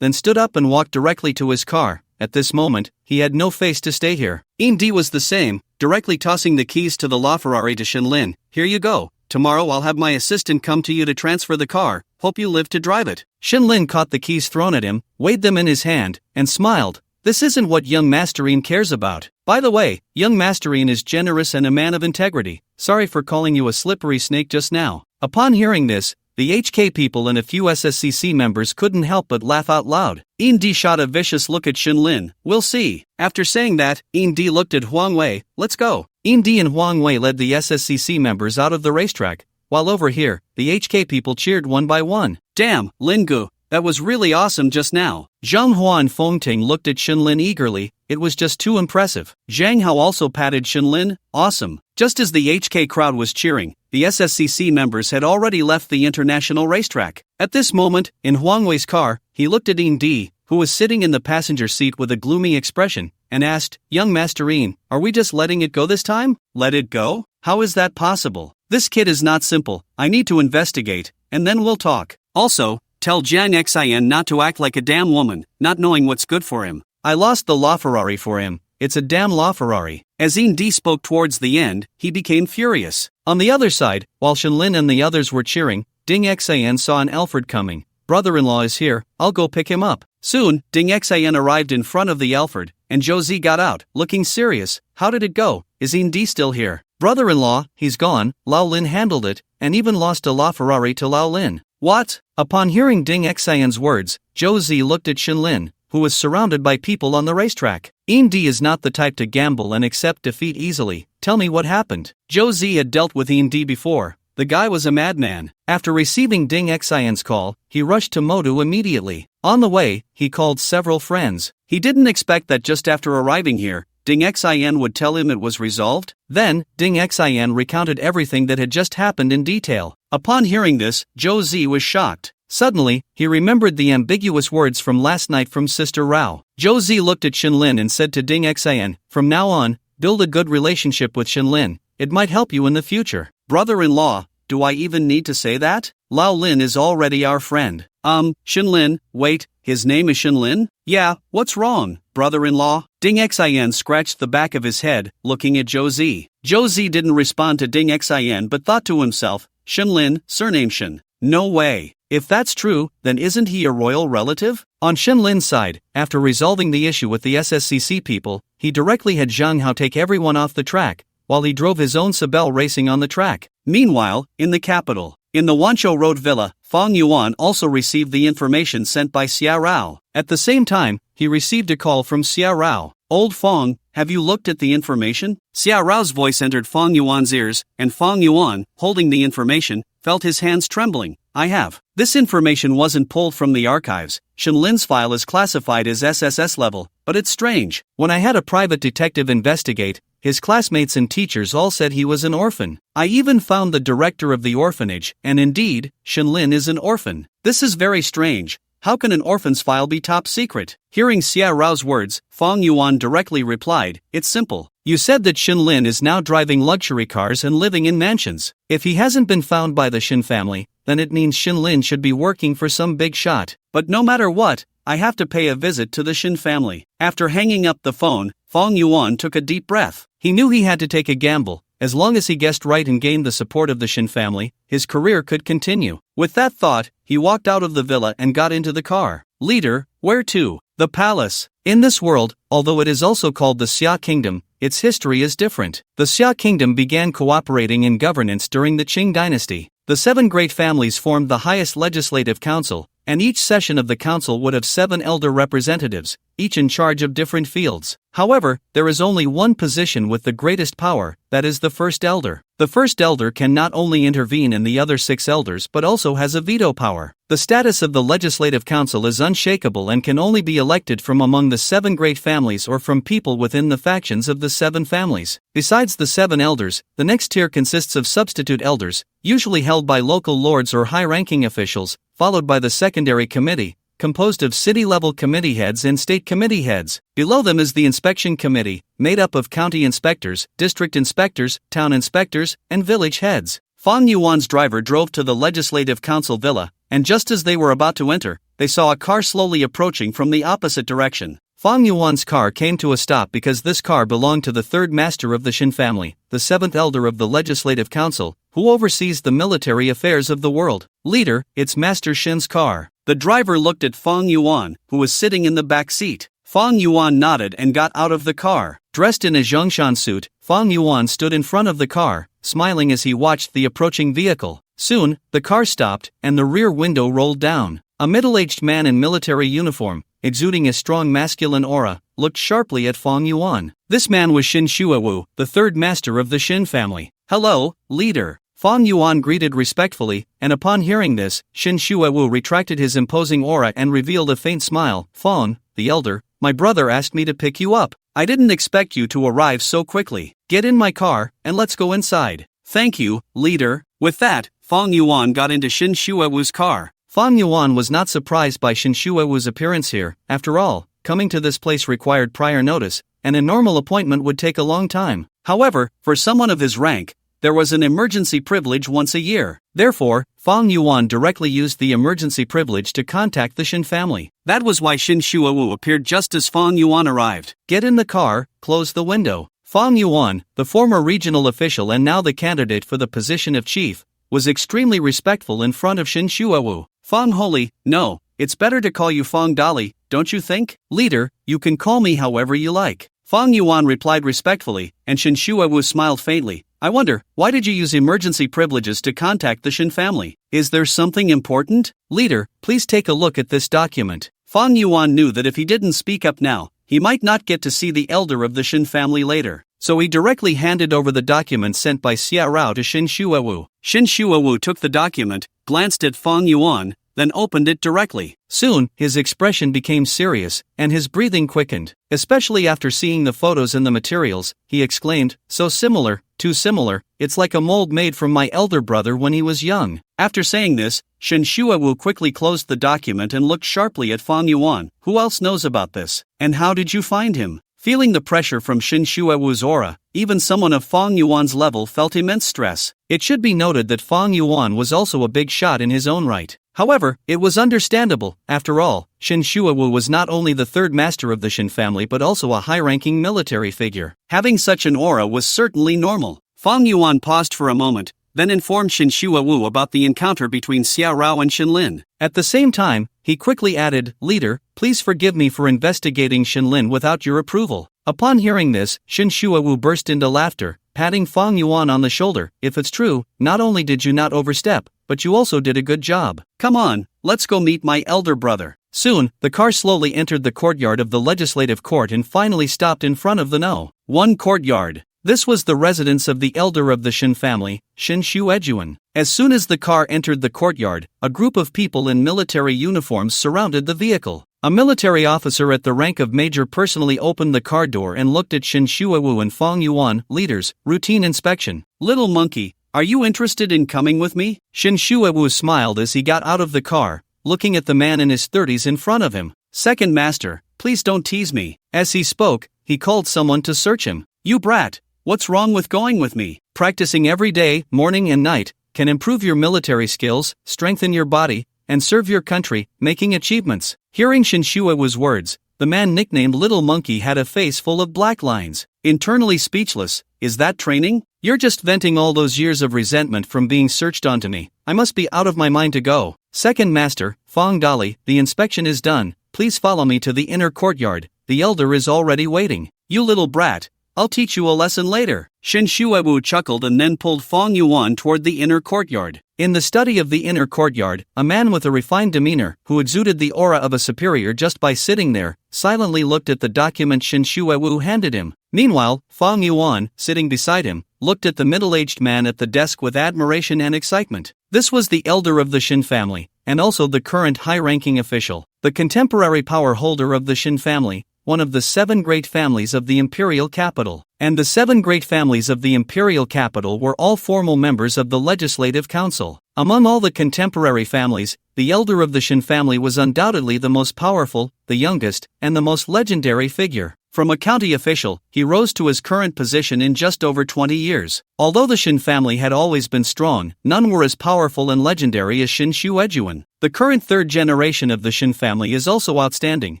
then stood up and walked directly to his car. At this moment, he had no face to stay here. Indy was the same, directly tossing the keys to the Ferrari to Shinlin. "Here you go. Tomorrow I'll have my assistant come to you to transfer the car. Hope you live to drive it." Shinlin caught the keys thrown at him, weighed them in his hand, and smiled. This isn't what young Master Yin cares about. By the way, young Master Yin is generous and a man of integrity. Sorry for calling you a slippery snake just now. Upon hearing this, the HK people and a few SSCC members couldn't help but laugh out loud. Indy shot a vicious look at Shinlin. "We'll see." After saying that, Indy looked at Huang Wei. "Let's go." Indy and Huang Wei led the SSCC members out of the racetrack, while over here, the HK people cheered one by one. "Damn, Lingu, that was really awesome just now." Zhang Hua and Feng Ting looked at Shinlin eagerly. It was just too impressive. Zhang Hao also patted Shinlin. "Awesome." Just as the HK crowd was cheering, the SSCC members had already left the international racetrack. At this moment, in Huang Wei's car, he looked at Indy, who was sitting in the passenger seat with a gloomy expression, and asked, "Young Master Yin, are we just letting it go this time?" "Let it go? How is that possible? This kid is not simple. I need to investigate, and then we'll talk. Also, tell Zhang Xian not to act like a damn woman, not knowing what's good for him. I lost the Ferrari for him. It's a damn Ferrari." As Indy spoke towards the end, he became furious. On the other side, while Shinlin and the others were cheering, Ding Xian saw an Alfred coming. brother-in-law is here, I'll go pick him up. Soon, Ding Xian arrived in front of the Alfred, and Josie got out, looking serious. How did it go? Is Indy still here? Brother-in-law, he's gone. Lao Lin handled it, and even lost a La Ferrari to Lao Lin. What? Upon hearing Ding Xian's words, Josie looked at Shenlin, who was surrounded by people on the racetrack. Indy is not the type to gamble and accept defeat easily. Tell me what happened. Josie had dealt with Indy before. The guy was a madman. After receiving Ding Xian's call, he rushed to Modu immediately. On the way, he called several friends. He didn't expect that just after arriving here, Ding Xian would tell him it was resolved. Then, Ding Xian recounted everything that had just happened in detail. Upon hearing this, Josie was shocked. Suddenly, he remembered the ambiguous words from last night from Sister Rao. Josie looked at Shenlin and said to Ding Xian, "From now on, build a good relationship with Shenlin. It might help you in the future." Brother-in-law, do I even need to say that? Lao Lin is already our friend. Shenlin, wait, his name is Shenlin? Yeah, what's wrong, brother-in-law? Ding Xian scratched the back of his head, looking at Josie. Josie didn't respond to Ding Xian but thought to himself, Shenlin, surname Shen. No way. If that's true, then isn't he a royal relative? On Shenlin's side, after resolving the issue with the SSCC people, he directly had Zhang Hao take everyone off the track, while he drove his own Sabelle racing on the track. Meanwhile, in the capital, in the Wanzhou Road villa, Fang Yuan also received the information sent by Xia Rao. At the same time, he received a call from Xia Rao. Old Fang, have you looked at the information? Xia Rao's voice entered Fang Yuan's ears, and Fang Yuan, holding the information, felt his hands trembling. I have. This information wasn't pulled from the archives. Shenlin's file is classified as SSS level, but it's strange. When I had a private detective investigate, his classmates and teachers all said he was an orphan. I even found the director of the orphanage, and indeed, Shenlin is an orphan. This is very strange. How can an orphan's file be top secret? Hearing Xia Rao's words, Fang Yuan directly replied, it's simple. You said that Shenlin is now driving luxury cars and living in mansions. If he hasn't been found by the Shen family, then it means Shenlin should be working for some big shot. But no matter what, I have to pay a visit to the Shen family. After hanging up the phone, Fang Yuan took a deep breath. He knew he had to take a gamble. As long as he guessed right and gained the support of the Shen family, his career could continue. With that thought, he walked out of the villa and got into the car. Leader, where to? The palace. In this world, although it is also called the Xia Kingdom, its history is different. The Xia Kingdom began cooperating in governance during the Qing dynasty. The 7 great families formed the highest legislative council, and each session of the council would have 7 elder representatives, each in charge of different fields. However, there is only one position with the greatest power, that is the first elder. The first elder can not only intervene in the other 6 elders but also has a veto power. The status of the legislative council is unshakable and can only be elected from among the 7 great families or from people within the factions of the 7 families. Besides the 7 elders, the next tier consists of substitute elders, usually held by local lords or high-ranking officials, followed by the secondary committee, composed of city-level committee heads and state committee heads. Below them is the inspection committee, made up of county inspectors, district inspectors, town inspectors, and village heads. Fang Yuan's driver drove to the legislative council villa, and just as they were about to enter, they saw a car slowly approaching from the opposite direction. Fang Yuan's car came to a stop because this car belonged to the 3rd master of the Shen family, the 7th elder of the legislative council, who oversees the military affairs of the world. Leader, it's Master Shen's car. The driver looked at Fang Yuan, who was sitting in the back seat. Fang Yuan nodded and got out of the car. Dressed in a Zhongshan suit, Fang Yuan stood in front of the car, smiling as he watched the approaching vehicle. Soon, the car stopped, and the rear window rolled down. A middle-aged man in military uniform, exuding a strong masculine aura, looked sharply at Fang Yuan. This man was Shen Shuewu, the 3rd master of the Shen family. Hello, leader. Fang Yuan greeted respectfully, and upon hearing this, Shen Shuewu retracted his imposing aura and revealed a faint smile. Fang, the elder, my brother asked me to pick you up. I didn't expect you to arrive so quickly. Get in my car, and let's go inside. Thank you, leader. With that, Fang Yuan got into Shen Shuewu's car. Fang Yuan was not surprised by Shen Shuewu's appearance here. After all, coming to this place required prior notice, and a normal appointment would take a long time. However, for someone of his rank, there was an emergency privilege once a year. Therefore, Fang Yuan directly used the emergency privilege to contact the Shen family. That was why Shen Shuewu appeared just as Fang Yuan arrived. Get in the car, close the window. Fang Yuan, the former regional official and now the candidate for the position of chief, was extremely respectful in front of Shen Shuewu. Fong Holy, no, it's better to call you Fong Dali, don't you think? Leader, you can call me however you like. Fong Yuan replied respectfully, and Shin Shuewu smiled faintly. I wonder, why did you use emergency privileges to contact the Shin family? Is there something important? Leader, please take a look at this document. Fong Yuan knew that if he didn't speak up now, he might not get to see the elder of the Shin family later. So he directly handed over the document sent by Xia Rao to Shin Shuewu. Shin Shuewu took the document, glanced at Fong Yuan, then opened it directly. Soon, his expression became serious, and his breathing quickened. Especially after seeing the photos and the materials, he exclaimed, so similar, too similar, it's like a mold made from my elder brother when he was young. After saying this, Shin Shuewu quickly closed the document and looked sharply at Fong Yuan. Who else knows about this? And how did you find him? Feeling the pressure from Shin Shuewu's aura, even someone of Fong Yuan's level felt immense stress. It should be noted that Fong Yuan was also a big shot in his own right. However, it was understandable. After all, Shin Shuewu was not only the third master of the Shin family but also a high-ranking military figure. Having such an aura was certainly normal. Fong Yuan paused for a moment, then informed Shin Shuewu about the encounter between Xia Rao and Shin Lin. At the same time, he quickly added, Leader, please forgive me for investigating Shin Lin without your approval. Upon hearing this, Shin Shuewu burst into laughter, patting Fong Yuan on the shoulder. If it's true, not only did you not overstep, but you also did a good job. Come on, let's go meet my elder brother. Soon, the car slowly entered the courtyard of the legislative court and finally stopped in front of the No. 1 courtyard. This was the residence of the elder of the Shin family, Shin Shuejuan. As soon as the car entered the courtyard, a group of people in military uniforms surrounded the vehicle. A military officer at the rank of major personally opened the car door and looked at Shin Shuewu and Fong Yuan. Leaders, routine inspection. Little monkey, are you interested in coming with me? Shin Shuewu smiled as he got out of the car, looking at the man in his 30s in front of him. Second master, please don't tease me. As he spoke, he called someone to search him. You brat, what's wrong with going with me? Practicing every day, morning and night, can improve your military skills, strengthen your body, and serve your country, making achievements. Hearing Shin Shuewu's words, the man nicknamed Little Monkey had a face full of black lines. Internally speechless, is that training? You're just venting all those years of resentment from being searched onto me. I must be out of my mind to go. Second master, Fong Dali, the inspection is done. Please follow me to the inner courtyard. The elder is already waiting. You little brat, I'll teach you a lesson later. Shin Shuewu chuckled and then pulled Fong Yuan toward the inner courtyard. In the study of the inner courtyard, a man with a refined demeanor, who exuded the aura of a superior just by sitting there, silently looked at the document Shin Shuewu handed him. Meanwhile, Fong Yuan, sitting beside him, looked at the middle-aged man at the desk with admiration and excitement. This was the elder of the Shin family, and also the current high-ranking official, the contemporary power holder of the Shin family, one of the 7 great families of the imperial capital. And the 7 great families of the imperial capital were all formal members of the legislative council. Among all the contemporary families, the elder of the Shin family was undoubtedly the most powerful, the youngest, and the most legendary figure. From a county official, he rose to his current position in just over 20 years. Although the Shin family had always been strong, none were as powerful and legendary as Shin Shuejuan. The current 3rd generation of the Shin family is also outstanding,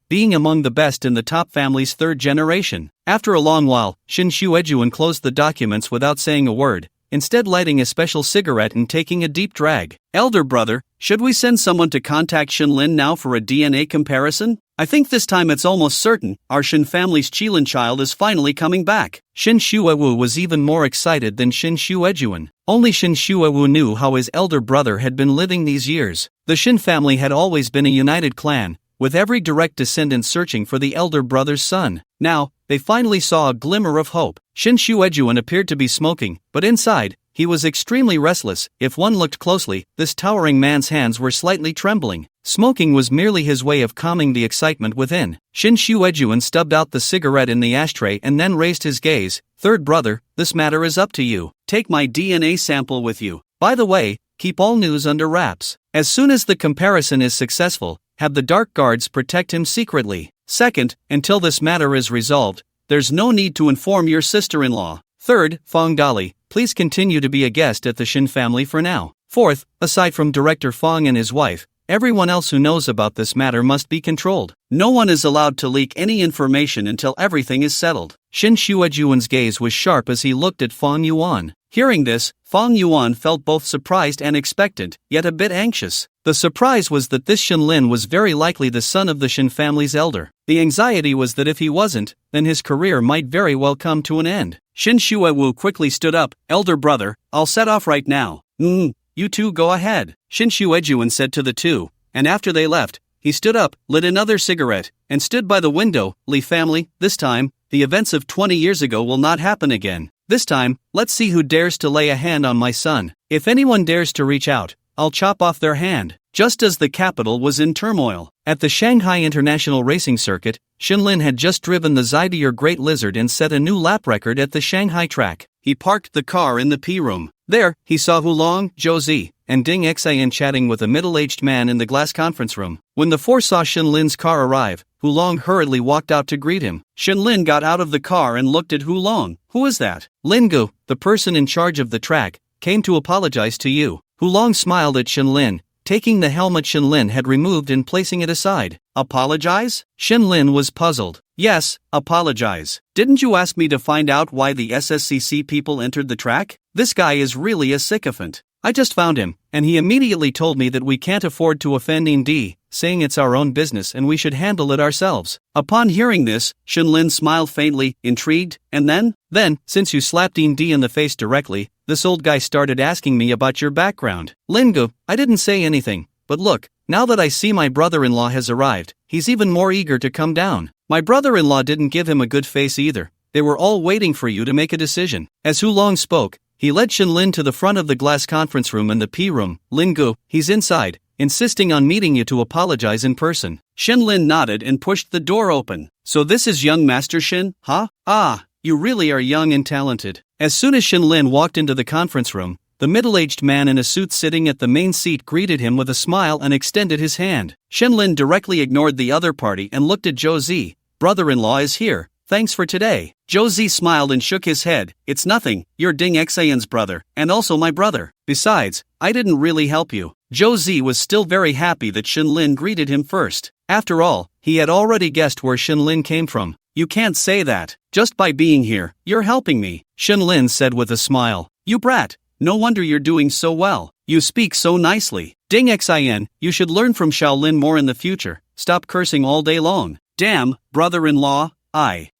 being among the best in the top family's 3rd generation. After a long while, Shin Shuejuan closed the documents without saying a word, instead lighting a special cigarette and taking a deep drag. Elder brother, should we send someone to contact Shin Lin now for a DNA comparison? I think this time it's almost certain our Shin family's Qilin child is finally coming back. Shin Shuewu was even more excited than Shin Shuejuan. Only Shin Shuewu knew how his elder brother had been living these years. The Shin family had always been a united clan, with every direct descendant searching for the elder brother's son. Now, they finally saw a glimmer of hope. Shin Shuejuan appeared to be smoking, but inside, he was extremely restless. If one looked closely, this towering man's hands were slightly trembling. Smoking was merely his way of calming the excitement within. Shin Shuejuan stubbed out the cigarette in the ashtray and then raised his gaze. Third brother, this matter is up to you. Take my DNA sample with you. By the way, keep all news under wraps. As soon as the comparison is successful, have the dark guards protect him secretly. Second, until this matter is resolved, there's no need to inform your sister-in-law. Third, Fong Dali, please continue to be a guest at the Shin family for now. Fourth, aside from Director Fong and his wife, everyone else who knows about this matter must be controlled. No one is allowed to leak any information until everything is settled. Shin Shuejuan's gaze was sharp as he looked at Fong Yuan. Hearing this, Fang Yuan felt both surprised and expectant, yet a bit anxious. The surprise was that this Shen Lin was very likely the son of the Shen family's elder. The anxiety was that if he wasn't, then his career might very well come to an end. Shen Shuewu quickly stood up. Elder brother, I'll set off right now. You two go ahead, Shen Shuejuan said to the two, and after they left, he stood up, lit another cigarette, and stood by the window. Li family, this time, the events of 20 years ago will not happen again. This time, let's see who dares to lay a hand on my son. If anyone dares to reach out, I'll chop off their hand. Just as the capital was in turmoil, at the Shanghai International Racing Circuit, Shen Lin had just driven the Zydeer Great Lizard and set a new lap record at the Shanghai track. He parked the car in the P-room. There, he saw Hulong, Zhou and Ding Xian chatting with a middle-aged man in the glass conference room. When the four saw Shen Lin's car arrive, Hulong hurriedly walked out to greet him. Shen Lin got out of the car and looked at Hulong. Who is that? Lingu, the person in charge of the track, came to apologize to you. Hulong smiled at Shen Lin, taking the helmet Shen Lin had removed and placing it aside. Apologize? Shen Lin was puzzled. Yes, apologize. Didn't you ask me to find out why the SSCC people entered the track? This guy is really a sycophant. I just found him, and he immediately told me that we can't afford to offend Indi, saying it's our own business and we should handle it ourselves. Upon hearing this, Shen Lin smiled faintly, intrigued, and then, since you slapped Indi in the face directly, this old guy started asking me about your background. Lingu, I didn't say anything, but look, now that I see my brother-in-law has arrived, he's even more eager to come down. My brother-in-law didn't give him a good face either. They were all waiting for you to make a decision. As Hulong spoke, he led Shen Lin to the front of the glass conference room and the P-room. Lingu, he's inside, insisting on meeting you to apologize in person. Shen Lin nodded and pushed the door open. So this is young Master Shen, huh? Ah, you really are young and talented. As soon as Shen Lin walked into the conference room, the middle-aged man in a suit sitting at the main seat greeted him with a smile and extended his hand. Shen Lin directly ignored the other party and looked at Zhou. Brother-in-law is here. Thanks for today. Zhou smiled and shook his head. It's nothing, you're Ding Xian's brother, and also my brother. Besides, I didn't really help you. Zhou was still very happy that Shen Lin greeted him first. After all, he had already guessed where Shen Lin came from. You can't say that. Just by being here, you're helping me, Shen Lin said with a smile. You brat, no wonder you're doing so well. You speak so nicely. Ding Xian, you should learn from Shaolin more in the future. Stop cursing all day long. Damn, brother-in-law, I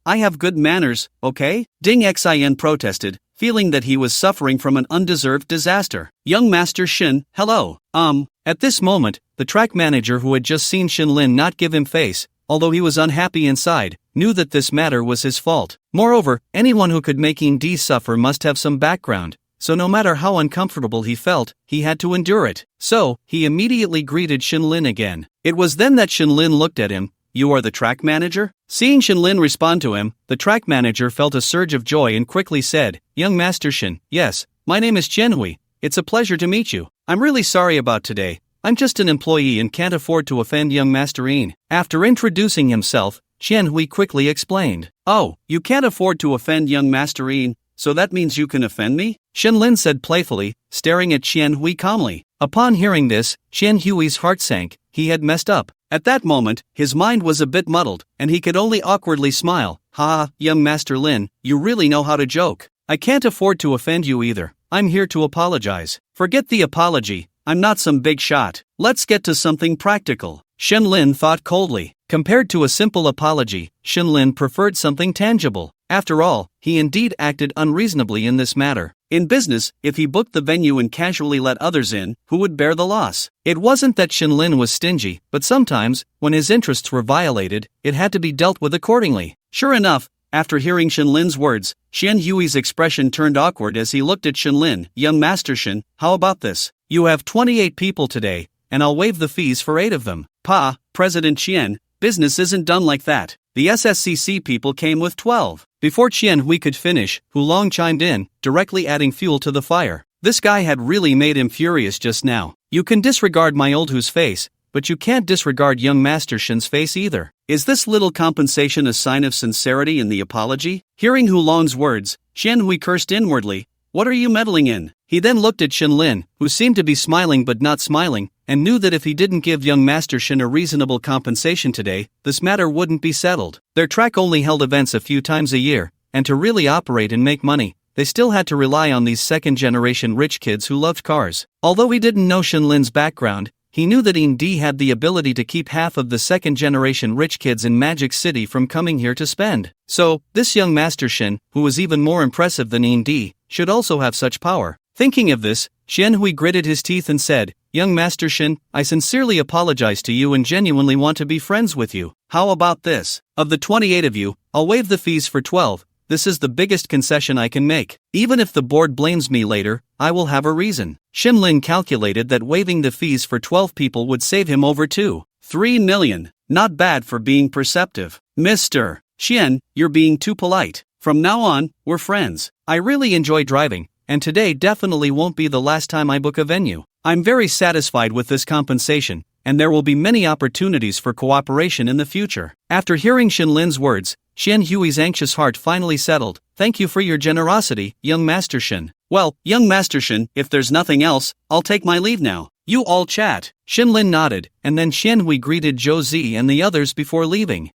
have good manners, okay? Ding Xian protested, feeling that he was suffering from an undeserved disaster. Young Master Shen, hello. At this moment, the track manager who had just seen Shen Lin not give him face, although he was unhappy inside, knew that this matter was his fault. Moreover, anyone who could make Indi suffer must have some background, so no matter how uncomfortable he felt, he had to endure it. So, he immediately greeted Shen Lin again. It was then that Shen Lin looked at him. You are the track manager? Seeing Shen Lin respond to him, the track manager felt a surge of joy and quickly said, Young Master Shen, yes, my name is Qianhui. It's a pleasure to meet you. I'm really sorry about today. I'm just an employee and can't afford to offend young Master Yin. After introducing himself, Qianhui quickly explained. Oh, you can't afford to offend young Master Yin, so that means you can offend me? Shen Lin said playfully, staring at Qianhui calmly. Upon hearing this, Qianhui's heart sank. He had messed up. At that moment, his mind was a bit muddled, and he could only awkwardly smile. Ha, young Master Lin, you really know how to joke. I can't afford to offend you either. I'm here to apologize. Forget the apology. I'm not some big shot. Let's get to something practical. Shen Lin thought coldly. Compared to a simple apology, Shen Lin preferred something tangible. After all, he indeed acted unreasonably in this matter. In business, if he booked the venue and casually let others in, who would bear the loss? It wasn't that Shen Lin was stingy, but sometimes, when his interests were violated, it had to be dealt with accordingly. Sure enough, after hearing Shen Lin's words, Qianhui's expression turned awkward as he looked at Shen Lin. Young Master Shen, how about this? You have 28 people today, and I'll waive the fees for 8 of them. Pa, President Qian, business isn't done like that. The SSCC people came with 12. Before Qianhui could finish, Hulong chimed in, directly adding fuel to the fire. This guy had really made him furious just now. You can disregard my old Hu's face, but you can't disregard young Master Shen's face either. Is this little compensation a sign of sincerity in the apology? Hearing Hulong's words, Qianhui cursed inwardly. What are you meddling in? He then looked at Shen Lin, who seemed to be smiling but not smiling, and knew that if he didn't give young Master Shen a reasonable compensation today, this matter wouldn't be settled. Their track only held events a few times a year, and to really operate and make money, they still had to rely on these second-generation rich kids who loved cars. Although he didn't know Shinlin's background, he knew that Intrigue had the ability to keep half of the second-generation rich kids in Magic City from coming here to spend. So, this young Master Shin, who was even more impressive than Intrigue, should also have such power. Thinking of this, Xianhui gritted his teeth and said, "Young Master Shin, I sincerely apologize to you and genuinely want to be friends with you. How about this? Of the 28 of you, I'll waive the fees for 12. This is the biggest concession I can make. Even if the board blames me later, I will have a reason." Shinlin calculated that waiving the fees for 12 people would save him over 2.3 million. Not bad for being perceptive. Mr. Xian, you're being too polite. From now on, we're friends. I really enjoy driving, and today definitely won't be the last time I book a venue. I'm very satisfied with this compensation, and there will be many opportunities for cooperation in the future. After hearing Shinlin's words, Xianhui's anxious heart finally settled. "Thank you for your generosity, young Master Shin." "Well, young Master Shin, if there's nothing else, I'll take my leave now. You all chat." Shinlin nodded, and then Xianhui greeted Zhou Zi and the others before leaving.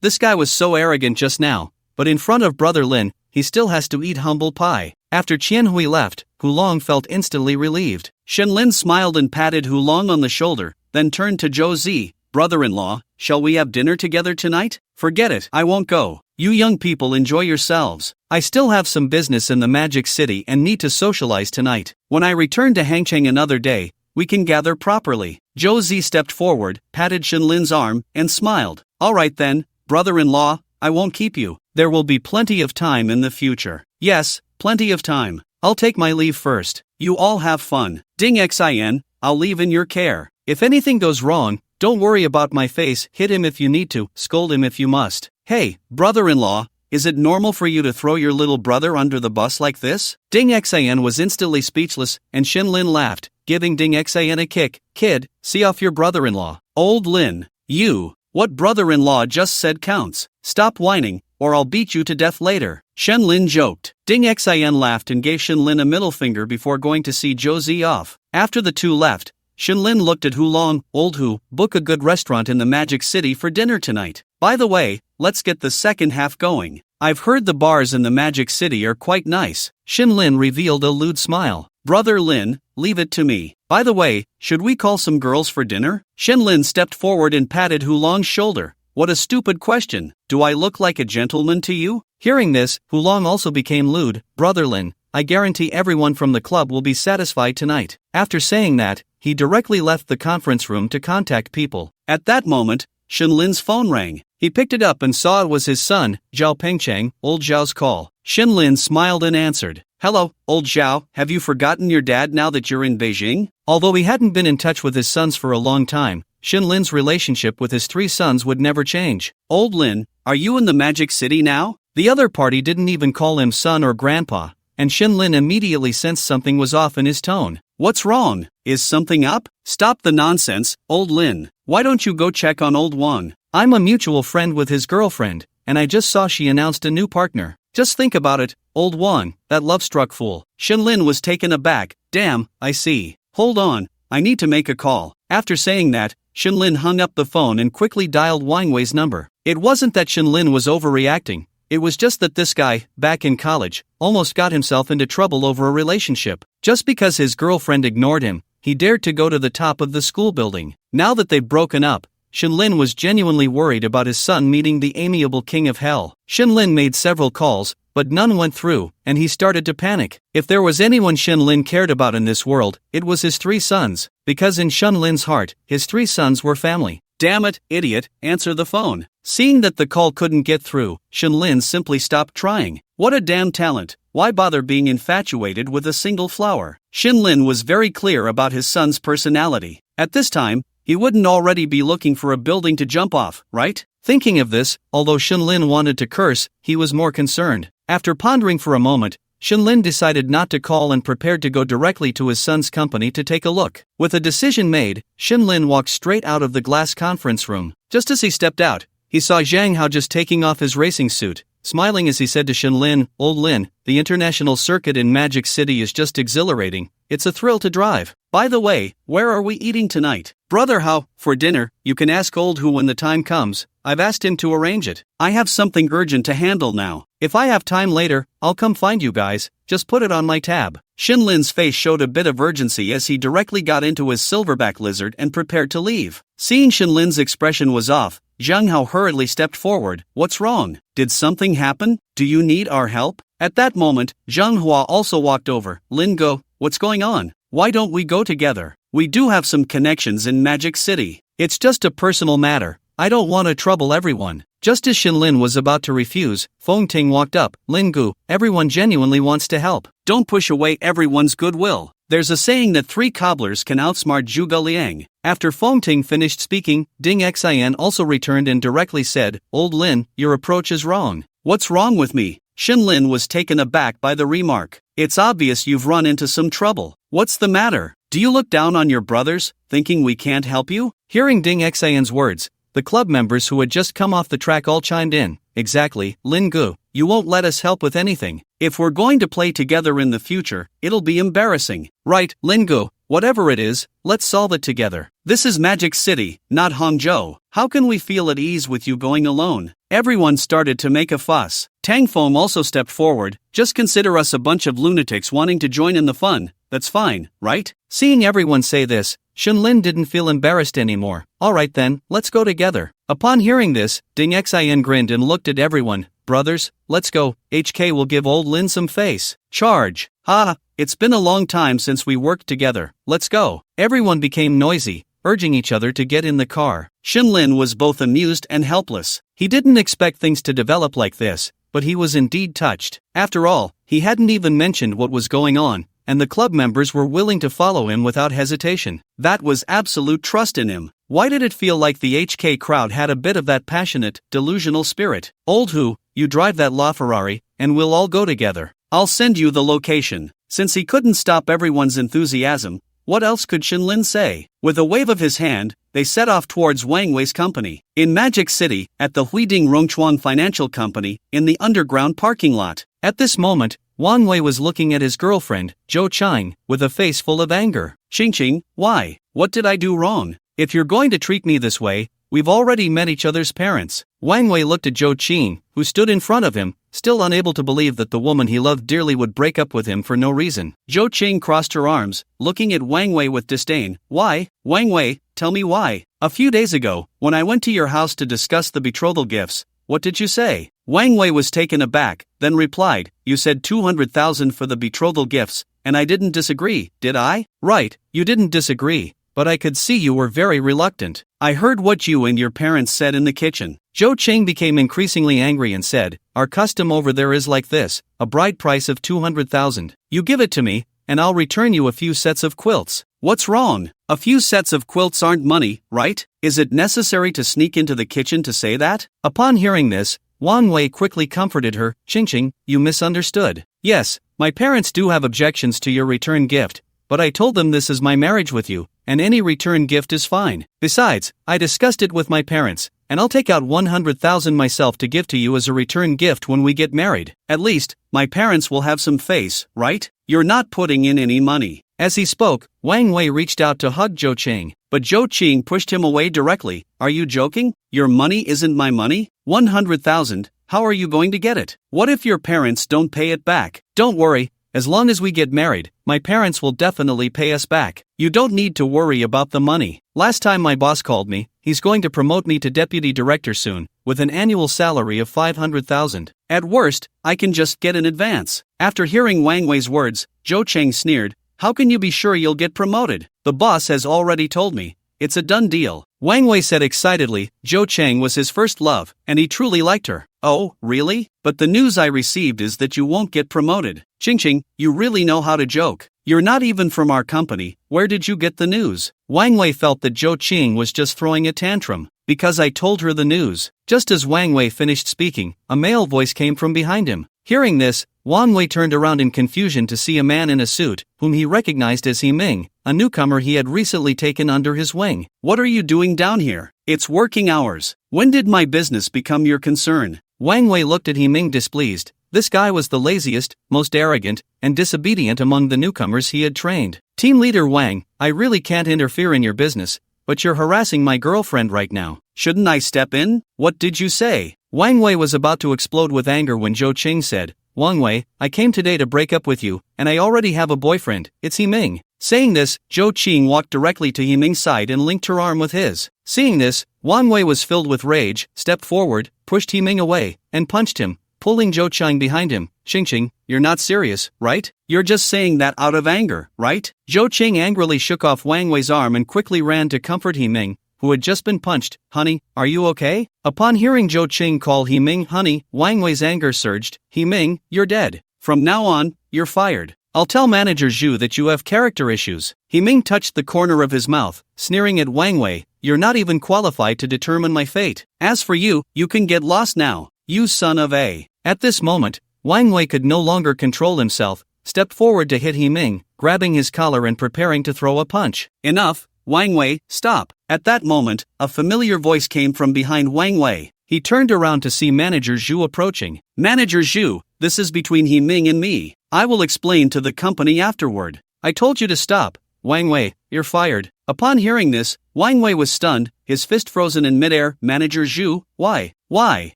This guy was so arrogant just now, but in front of Brother Lin, he still has to eat humble pie. After Qianhui left, Hulong felt instantly relieved. Shinlin smiled and patted Hulong on the shoulder, then turned to Zhou Zi. "Brother-in-law, shall we have dinner together tonight?" "Forget it, I won't go. You young people enjoy yourselves. I still have some business in the Magic City and need to socialize tonight. When I return to Hangcheng another day, we can gather properly." Zhou Zi stepped forward, patted Shinlin's arm, and smiled. "All right then, brother-in-law, I won't keep you. There will be plenty of time in the future." "Yes, plenty of time. I'll take my leave first. You all have fun. Ding Xin, I'll leave in your care. If anything goes wrong, don't worry about my face. Hit him if you need to, scold him if you must." "Hey, brother-in-law, is it normal for you to throw your little brother under the bus like this?" Ding Xin was instantly speechless, and Shinlin laughed, giving Ding Xin a kick. "Kid, see off your brother-in-law." "Old Lin, you, what brother-in-law just said counts. Stop whining, or I'll beat you to death later." Shinlin joked. Ding Xin laughed and gave Shinlin a middle finger before going to see Zhou Zi off. After the two left, Shinlin looked at Hulong. "Old Hu, book a good restaurant in the Magic City for dinner tonight. By the way, let's get the second half going. I've heard the bars in the Magic City are quite nice." Shinlin revealed a lewd smile. "Brother Lin, leave it to me. By the way, should we call some girls for dinner?" Shinlin stepped forward and patted Hulong's shoulder. "What a stupid question. Do I look like a gentleman to you?" Hearing this, Hulong also became lewd. "Brother Lin, I guarantee everyone from the club will be satisfied tonight." After saying that, he directly left the conference room to contact people. At that moment, Shinlin's phone rang. He picked it up and saw it was his son, Zhao Pengcheng, old Zhao's call. Shinlin smiled and answered. "Hello, old Zhao, have you forgotten your dad now that you're in Beijing?" Although he hadn't been in touch with his sons for a long time, Shinlin's relationship with his three sons would never change. "Old Lin, are you in the Magic City now?" The other party didn't even call him son or grandpa, and Shinlin immediately sensed something was off in his tone. "What's wrong? Is something up? Stop the nonsense, old Lin. Why don't you go check on old Wang? I'm a mutual friend with his girlfriend, and I just saw she announced a new partner. Just think about it, old Wang, that love-struck fool." Shinlin was taken aback. "Damn, I see. Hold on, I need to make a call." After saying that, Shinlin hung up the phone and quickly dialed Wang Wei's number. It wasn't that Shinlin was overreacting. It was just that this guy, back in college, almost got himself into trouble over a relationship. Just because his girlfriend ignored him, he dared to go to the top of the school building. Now that they've broken up, Shinlin was genuinely worried about his son meeting the amiable king of hell. Shinlin made several calls, but none went through, and he started to panic. If there was anyone Shinlin cared about in this world, it was his three sons, because in Shinlin's heart, his three sons were family. "Damn it, idiot, answer the phone." Seeing that the call couldn't get through, Shinlin simply stopped trying. What a damn talent, why bother being infatuated with a single flower? Shinlin was very clear about his son's personality. At this time, he wouldn't already be looking for a building to jump off, right? Thinking of this, although Shinlin wanted to curse, he was more concerned. After pondering for a moment, Shinlin decided not to call and prepared to go directly to his son's company to take a look. With a decision made, Shinlin walked straight out of the glass conference room. Just as he stepped out, he saw Zhang Hao just taking off his racing suit, smiling as he said to Shinlin, "Old Lin, the international circuit in Magic City is just exhilarating. It's a thrill to drive. By the way, where are we eating tonight?" "Brother Hao, for dinner, you can ask Old Hu when the time comes. I've asked him to arrange it. I have something urgent to handle now." If I have time later, I'll come find you guys, just put it on my tab. Shinlin's face showed a bit of urgency as he directly got into his silverback lizard and prepared to leave. Seeing Shinlin's expression was off, Zhang Hao hurriedly stepped forward. What's wrong? Did something happen? Do you need our help? At that moment, Zhang Hua also walked over. Lin Go, what's going on? Why don't we go together? We do have some connections in Magic City. It's just a personal matter. I don't want to trouble everyone. Just as Shinlin was about to refuse, Feng Ting walked up. Lin Gu, everyone genuinely wants to help. Don't push away everyone's goodwill. There's a saying that 3 cobblers can outsmart Zhuge Liang. After Feng Ting finished speaking, Ding Xian also returned and directly said, Old Lin, your approach is wrong. What's wrong with me? Shinlin was taken aback by the remark. It's obvious you've run into some trouble. What's the matter? Do you look down on your brothers, thinking we can't help you? Hearing Ding Xian's words, the club members who had just come off the track all chimed in. Exactly, Lin Gu, you won't let us help with anything. If we're going to play together in the future, it'll be embarrassing. Right, Lin Gu, whatever it is, let's solve it together. This is Magic City, not Hangzhou. How can we feel at ease with you going alone? Everyone started to make a fuss. Tang Feng also stepped forward. Just consider us a bunch of lunatics wanting to join in the fun. That's fine, right? Seeing everyone say this, Shinlin didn't feel embarrassed anymore. Alright then, let's go together. Upon hearing this, Ding Xian grinned and looked at everyone. Brothers, let's go. HK will give old Lin some face. Charge. Ha, it's been a long time since we worked together. Let's go. Everyone became noisy, urging each other to get in the car. Shinlin was both amused and helpless. He didn't expect things to develop like this, but he was indeed touched. After all, he hadn't even mentioned what was going on, and the club members were willing to follow him without hesitation. That was absolute trust in him. Why did it feel like the HK crowd had a bit of that passionate, delusional spirit? Old Hu, you drive that Ferrari, and we'll all go together. I'll send you the location. Since he couldn't stop everyone's enthusiasm, what else could Shinlin say? With a wave of his hand, they set off towards Wang Wei's company. In Magic City, at the Huiding Rongchuan Financial Company, in the underground parking lot. At this moment, Wang Wei was looking at his girlfriend, Zhou Chang, with a face full of anger. Qing, why? What did I do wrong? If you're going to treat me this way, we've already met each other's parents. Wang Wei looked at Zhou Qing, who stood in front of him, still unable to believe that the woman he loved dearly would break up with him for no reason. Zhou Qing crossed her arms, looking at Wang Wei with disdain. Why? Wang Wei, tell me why. A few days ago, when I went to your house to discuss the betrothal gifts, what did you say? Wang Wei was taken aback, then replied, you said 200,000 for the betrothal gifts, and I didn't disagree, did I? Right, you didn't disagree, but I could see you were very reluctant. I heard what you and your parents said in the kitchen. Zhou Qing became increasingly angry and said, our custom over there is like this, a bride price of 200,000. You give it to me, and I'll return you a few sets of quilts. What's wrong? A few sets of quilts aren't money, right? Is it necessary to sneak into the kitchen to say that? Upon hearing this, Wang Wei quickly comforted her. Qing, you misunderstood. Yes, my parents do have objections to your return gift, but I told them this is my marriage with you, and any return gift is fine. Besides, I discussed it with my parents, and I'll take out 100,000 myself to give to you as a return gift when we get married. At least, my parents will have some face, right? You're not putting in any money. As he spoke, Wang Wei reached out to hug Zhou Qing, but Zhou Qing pushed him away directly. Are you joking? Your money isn't my money? 100,000, how are you going to get it? What if your parents don't pay it back? Don't worry, as long as we get married, my parents will definitely pay us back. You don't need to worry about the money. Last time my boss called me, he's going to promote me to deputy director soon, with an annual salary of 500,000. At worst, I can just get an advance. After hearing Wang Wei's words, Zhou Cheng sneered. How can you be sure you'll get promoted? The boss has already told me. It's a done deal. Wang Wei said excitedly. Zhou Cheng was his first love, and he truly liked her. Oh, really? But the news I received is that you won't get promoted. Qing, you really know how to joke. You're not even from our company. Where did you get the news? Wang Wei felt that Zhou Qing was just throwing a tantrum. Because I told her the news. Just as Wang Wei finished speaking, a male voice came from behind him. Hearing this, Wang Wei turned around in confusion to see a man in a suit, whom he recognized as He Ming, a newcomer he had recently taken under his wing. What are you doing down here? It's working hours. When did my business become your concern? Wang Wei looked at He Ming displeased. This guy was the laziest, most arrogant, and disobedient among the newcomers he had trained. Team leader Wang, I really can't interfere in your business, but you're harassing my girlfriend right now. Shouldn't I step in? What did you say? Wang Wei was about to explode with anger when Zhou Qing said, "Wang Wei, I came today to break up with you, and I already have a boyfriend, it's Himing." Saying this, Zhou Qing walked directly to Himing's side and linked her arm with his. Seeing this, Wang Wei was filled with rage, stepped forward, pushed Himing away, and punched him, pulling Zhou Qing behind him. "Xingqing, you're not serious, right? You're just saying that out of anger, right?" Zhou Qing angrily shook off Wang Wei's arm and quickly ran to comfort Himing, who had just been punched. "Honey, are you okay?" Upon hearing Zhou Qing call Himing honey, Wang Wei's anger surged. "Himing, you're dead. From now on, you're fired. I'll tell Manager Zhu that you have character issues." Himing touched the corner of his mouth, sneering at Wang Wei. "You're not even qualified to determine my fate. As for you, you can get lost now, you son of a." At this moment, Wang Wei could no longer control himself, stepped forward to hit Himing, grabbing his collar and preparing to throw a punch. "Enough, Wang Wei, stop." At that moment, a familiar voice came from behind Wang Wei. He turned around to see Manager Zhu approaching. "Manager Zhu, this is between Himing and me. I will explain to the company afterward. I told you to stop. Wang Wei, you're fired." Upon hearing this, Wang Wei was stunned, his fist frozen in midair. "Manager Zhu, why? Why?"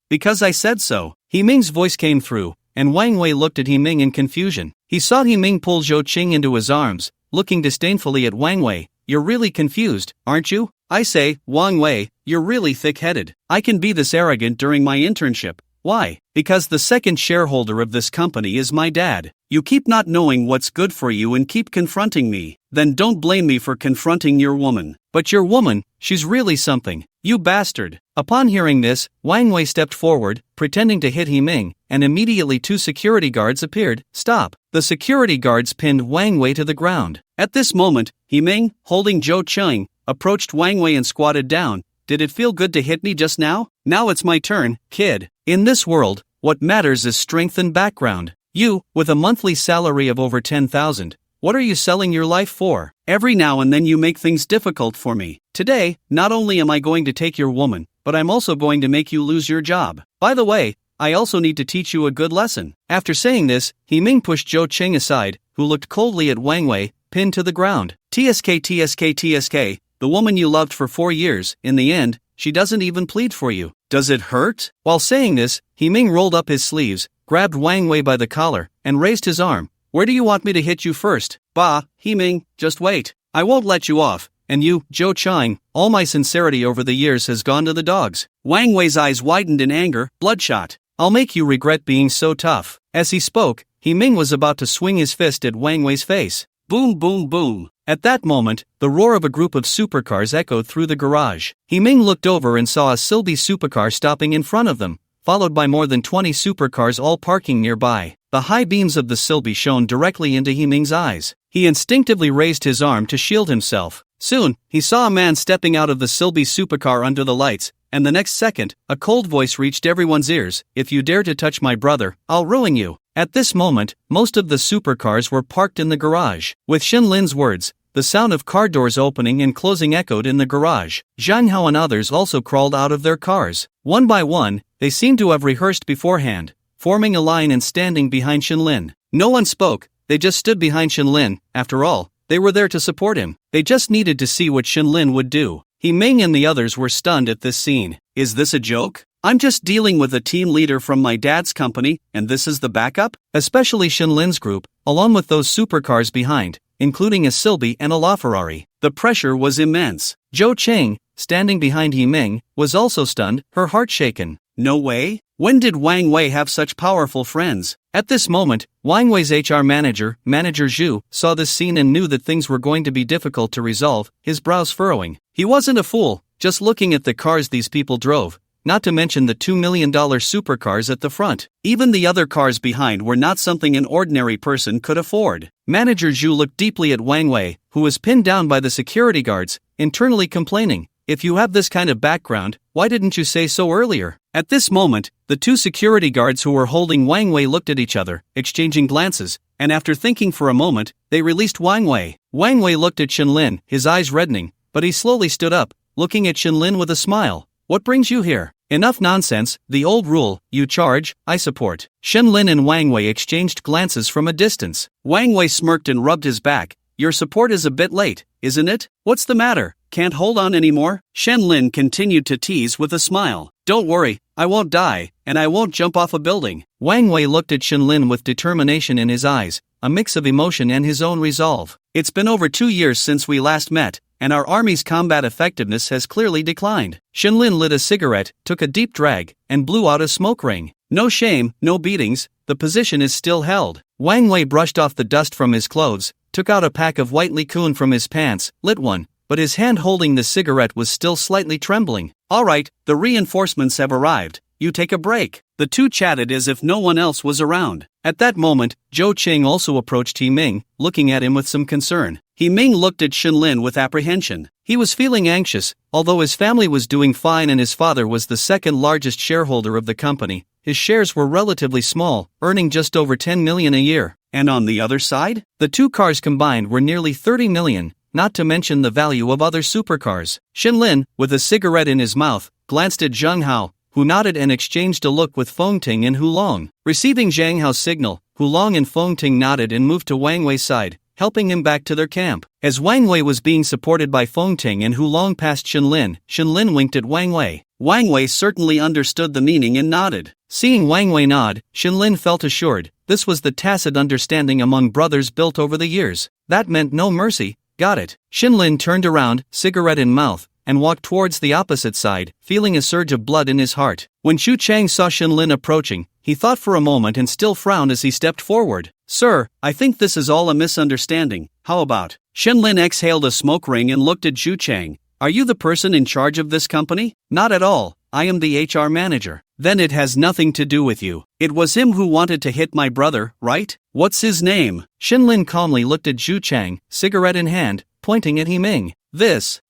"Because I said so." Himing's voice came through, and Wang Wei looked at Himing in confusion. He saw Himing pull Zhou Qing into his arms, looking disdainfully at Wang Wei. "You're really confused, aren't you? I say, Wang Wei, you're really thick-headed. I can be this arrogant during my internship. Why? Because the second shareholder of this company is my dad. You keep not knowing what's good for you and keep confronting me. Then don't blame me for confronting your woman. But your woman, she's really something. You bastard." Upon hearing this, Wang Wei stepped forward, pretending to hit Himing, and immediately two security guards appeared. "Stop." The security guards pinned Wang Wei to the ground. At this moment, Himing, holding Zhou Qing, approached Wang Wei and squatted down. "Did it feel good to hit me just now? Now it's my turn, kid. In this world, what matters is strength and background. You, with a monthly salary of over 10,000, what are you selling your life for? Every now and then you make things difficult for me. Today, not only am I going to take your woman, but I'm also going to make you lose your job. By the way, I also need to teach you a good lesson." After saying this, Himing pushed Zhou Qing aside, who looked coldly at Wang Wei, pinned to the ground. TSK, the woman you loved for 4 years, in the end, she doesn't even plead for you. Does it hurt? While saying this, Himing rolled up his sleeves, grabbed Wang Wei by the collar, and raised his arm. "Where do you want me to hit you first?" "Bah, Himing, just wait. I won't let you off. And you, Zhou Qing, all my sincerity over the years has gone to the dogs." Wang Wei's eyes widened in anger, bloodshot. "I'll make you regret being so tough." As he spoke, Himing was about to swing his fist at Wang Wei's face. Boom, boom, boom. At that moment, the roar of a group of supercars echoed through the garage. Himing looked over and saw a Silby supercar stopping in front of them, followed by more than 20 supercars all parking nearby. The high beams of the Silby shone directly into Himing's eyes. He instinctively raised his arm to shield himself. Soon, he saw a man stepping out of the Silby supercar under the lights, and the next second, a cold voice reached everyone's ears. "If you dare to touch my brother, I'll ruin you." At this moment, most of the supercars were parked in the garage. With Shin Lin's words, the sound of car doors opening and closing echoed in the garage. Zhang Hao and others also crawled out of their cars. One by one, they seemed to have rehearsed beforehand, forming a line and standing behind Shin Lin. No one spoke, they just stood behind Shin Lin. After all, they were there to support him. They just needed to see what Shin Lin would do. Himing and the others were stunned at this scene. Is this a joke? I'm just dealing with a team leader from my dad's company, and this is the backup? Especially Shin Lin's group, along with those supercars behind, including a Silby and a LaFerrari. The pressure was immense. Zhou Qing, standing behind Himing, was also stunned, her heart shaken. No way? When did Wang Wei have such powerful friends? At this moment, Wang Wei's HR manager, Manager Zhu, saw this scene and knew that things were going to be difficult to resolve, his brows furrowing. He wasn't a fool, just looking at the cars these people drove, not to mention the $2 million supercars at the front. Even the other cars behind were not something an ordinary person could afford. Manager Zhu looked deeply at Wang Wei, who was pinned down by the security guards, internally complaining, "If you have this kind of background, why didn't you say so earlier?" At this moment, the two security guards who were holding Wang Wei looked at each other, exchanging glances, and after thinking for a moment, they released Wang Wei. Wang Wei looked at Shin Lin, his eyes reddening, but he slowly stood up, looking at Shin Lin with a smile. "What brings you here?" "Enough nonsense, the old rule, you charge, I support." Shin Lin and Wang Wei exchanged glances from a distance. Wang Wei smirked and rubbed his back. "Your support is a bit late, isn't it? What's the matter? Can't hold on anymore?" Shin Lin continued to tease with a smile. Don't worry, I won't die, and I won't jump off a building. Wang Wei looked at Shenlin with determination in his eyes, a mix of emotion and his own resolve. It's been over 2 years since we last met, and our army's combat effectiveness has clearly declined. Shenlin lit a cigarette, took a deep drag, and blew out a smoke ring. No shame, no beatings, the position is still held. Wang Wei brushed off the dust from his clothes, took out a pack of white liqueur from his pants, lit one, but his hand holding the cigarette was still slightly trembling. All right, the reinforcements have arrived, you take a break. The two chatted as if no one else was around. At that moment, Zhou Qing also approached He Ming, looking at him with some concern. He Ming looked at Shenlin with apprehension. He was feeling anxious, although his family was doing fine and his father was the second largest shareholder of the company. His shares were relatively small, earning just over 10 million a year. And on the other side, the two cars combined were nearly 30 million, not to mention the value of other supercars. Shenlin, with a cigarette in his mouth, glanced at Zhang Hao, who nodded and exchanged a look with Fengting and Hulong. Receiving Zhang Hao's signal, Hulong and Fengting nodded and moved to Wang Wei's side, helping him back to their camp. As Wang Wei was being supported by Fengting and Hulong past Shenlin, Shenlin winked at Wang Wei. Wang Wei certainly understood the meaning and nodded. Seeing Wang Wei nod, Shenlin felt assured. This was the tacit understanding among brothers built over the years. That meant no mercy. Got it. Shenlin turned around, cigarette in mouth, and walked towards the opposite side, feeling a surge of blood in his heart. When Xu Chang saw Shenlin approaching, he thought for a moment and still frowned as he stepped forward. Sir, I think this is all a misunderstanding. How about? Shenlin exhaled a smoke ring and looked at Xu Chang. Are you the person in charge of this company? Not at all. I am the HR manager. Then it has nothing to do with you. It was him who wanted to hit my brother, right? What's his name? Shenlin calmly looked at Xu Chang, cigarette in hand, pointing at He Ming. This.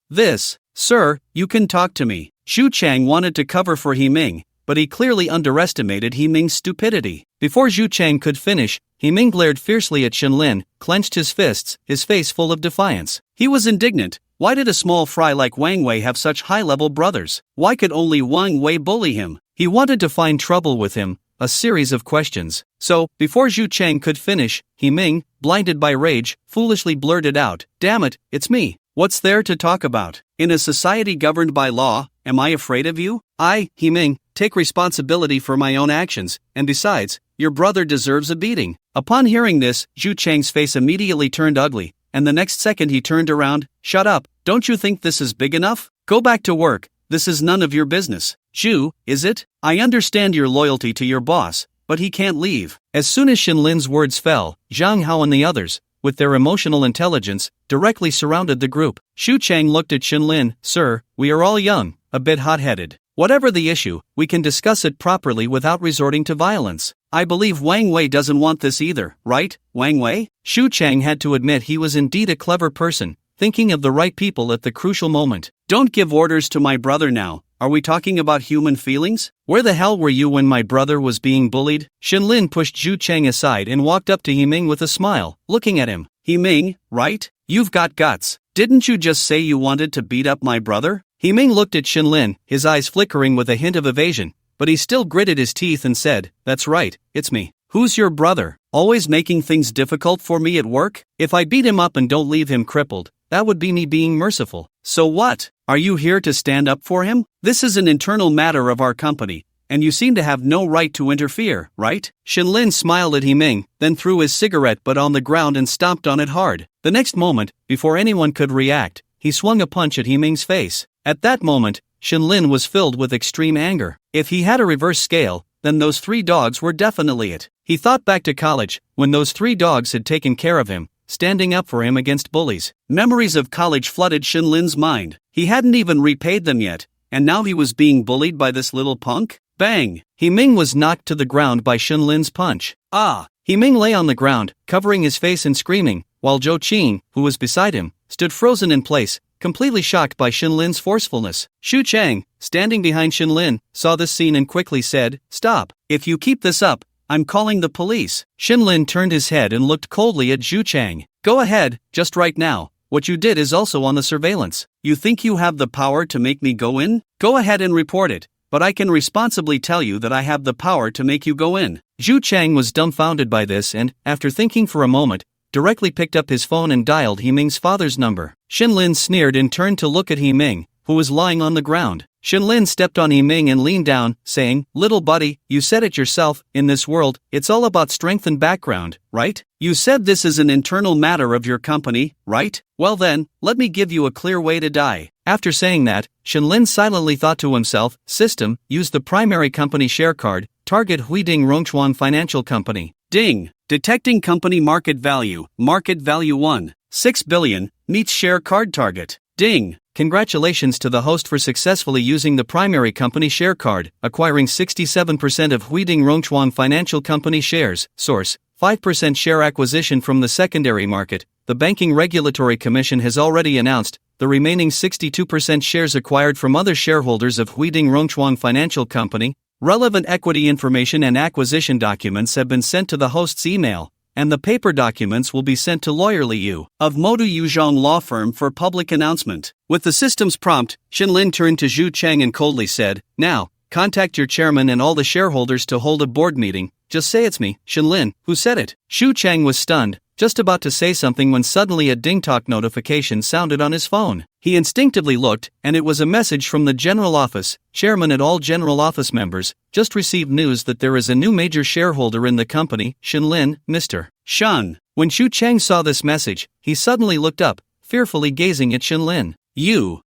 Sir, you can talk to me. Xu Chang wanted to cover for He Ming, but he clearly underestimated He Ming's stupidity. Before Xu Chang could finish, He Ming glared fiercely at Shenlin, clenched his fists, his face full of defiance. He was indignant. Why did a small fry like Wang Wei have such high-level brothers? Why could only Wang Wei bully him? He wanted to find trouble with him, a series of questions. So, before Xu Chang could finish, He Ming, blinded by rage, foolishly blurted out, "Damn it, it's me. What's there to talk about? In a society governed by law, am I afraid of you? I, He Ming, take responsibility for my own actions, and besides, your brother deserves a beating." Upon hearing this, Xu Chang's face immediately turned ugly, and the next second he turned around. "Shut up, don't you think this is big enough? Go back to work, this is none of your business." "Xu, is it? I understand your loyalty to your boss, but he can't leave." As soon as Shenlin's words fell, Zhang Hao and the others, with their emotional intelligence, directly surrounded the group. Xu Chang looked at Shenlin. "Sir, we are all young, a bit hot-headed. Whatever the issue, we can discuss it properly without resorting to violence. I believe Wang Wei doesn't want this either, right, Wang Wei?" Xu Chang had to admit he was indeed a clever person, thinking of the right people at the crucial moment. "Don't give orders to my brother now. Are we talking about human feelings? Where the hell were you when my brother was being bullied?" Shenlin pushed Xu Chang aside and walked up to He Ming with a smile, looking at him. "He Ming, right? You've got guts. Didn't you just say you wanted to beat up my brother?" He Ming looked at Shenlin, his eyes flickering with a hint of evasion, but he still gritted his teeth and said, "That's right, it's me." "Who's your brother? Always making things difficult for me at work? If I beat him up and don't leave him crippled, that would be me being merciful. So what? Are you here to stand up for him? This is an internal matter of our company, and you seem to have no right to interfere, right?" Shenlin smiled at He Ming, then threw his cigarette butt on the ground and stomped on it hard. The next moment, before anyone could react, he swung a punch at He Ming's face. At that moment, Shenlin was filled with extreme anger. If he had a reverse scale, then those 3 dogs were definitely it. He thought back to college, when those 3 dogs had taken care of him, standing up for him against bullies. Memories of college flooded Shenlin's mind. He hadn't even repaid them yet, and now he was being bullied by this little punk? Bang! He Ming was knocked to the ground by Shenlin's punch. Ah! He Ming lay on the ground, covering his face and screaming, while Zhou Qing, who was beside him, stood frozen in place, completely shocked by Shenlin's forcefulness. Xu Chang, standing behind Shenlin, saw this scene and quickly said, "Stop. If you keep this up, I'm calling the police." Shenlin turned his head and looked coldly at Xu Chang. "Go ahead, just right now. What you did is also on the surveillance. You think you have the power to make me go in? Go ahead and report it, but I can responsibly tell you that I have the power to make you go in." Xu Chang was dumbfounded by this and, after thinking for a moment, directly picked up his phone and dialed He Ming's father's number. Shenlin sneered and turned to look at He Ming, who was lying on the ground. Shenlin stepped on Yiming and leaned down, saying, "Little buddy, you said it yourself, in this world, it's all about strength and background, right? You said this is an internal matter of your company, right? Well then, let me give you a clear way to die." After saying that, Shenlin silently thought to himself, "System, use the primary company share card, target Huiding Rongchuan Financial Company. Ding! Detecting company market value 1, 6 billion, meets share card target. Ding! Congratulations to the host for successfully using the primary company share card, acquiring 67% of Huiding Rongchuan Financial Company shares. Source: 5% share acquisition from the secondary market. The Banking Regulatory Commission has already announced the remaining 62% shares acquired from other shareholders of Huiding Rongchuan Financial Company. Relevant equity information and acquisition documents have been sent to the host's email, and the paper documents will be sent to Lawyer Li Yu of Modu Yuzhong Law Firm for public announcement. With the system's prompt, Shenlin turned to Zhu Cheng and coldly said, "Now, contact your chairman and all the shareholders to hold a board meeting. Just say it's me, Shenlin, who said it." Zhu Cheng was stunned, just about to say something when suddenly a ding-talk notification sounded on his phone. He instinctively looked, and it was a message from the General Office. "Chairman and all General Office members, just received news that there is a new major shareholder in the company, Shenlin, Mr. Shen." When Zhu Cheng saw this message, he suddenly looked up, fearfully gazing at Shenlin. You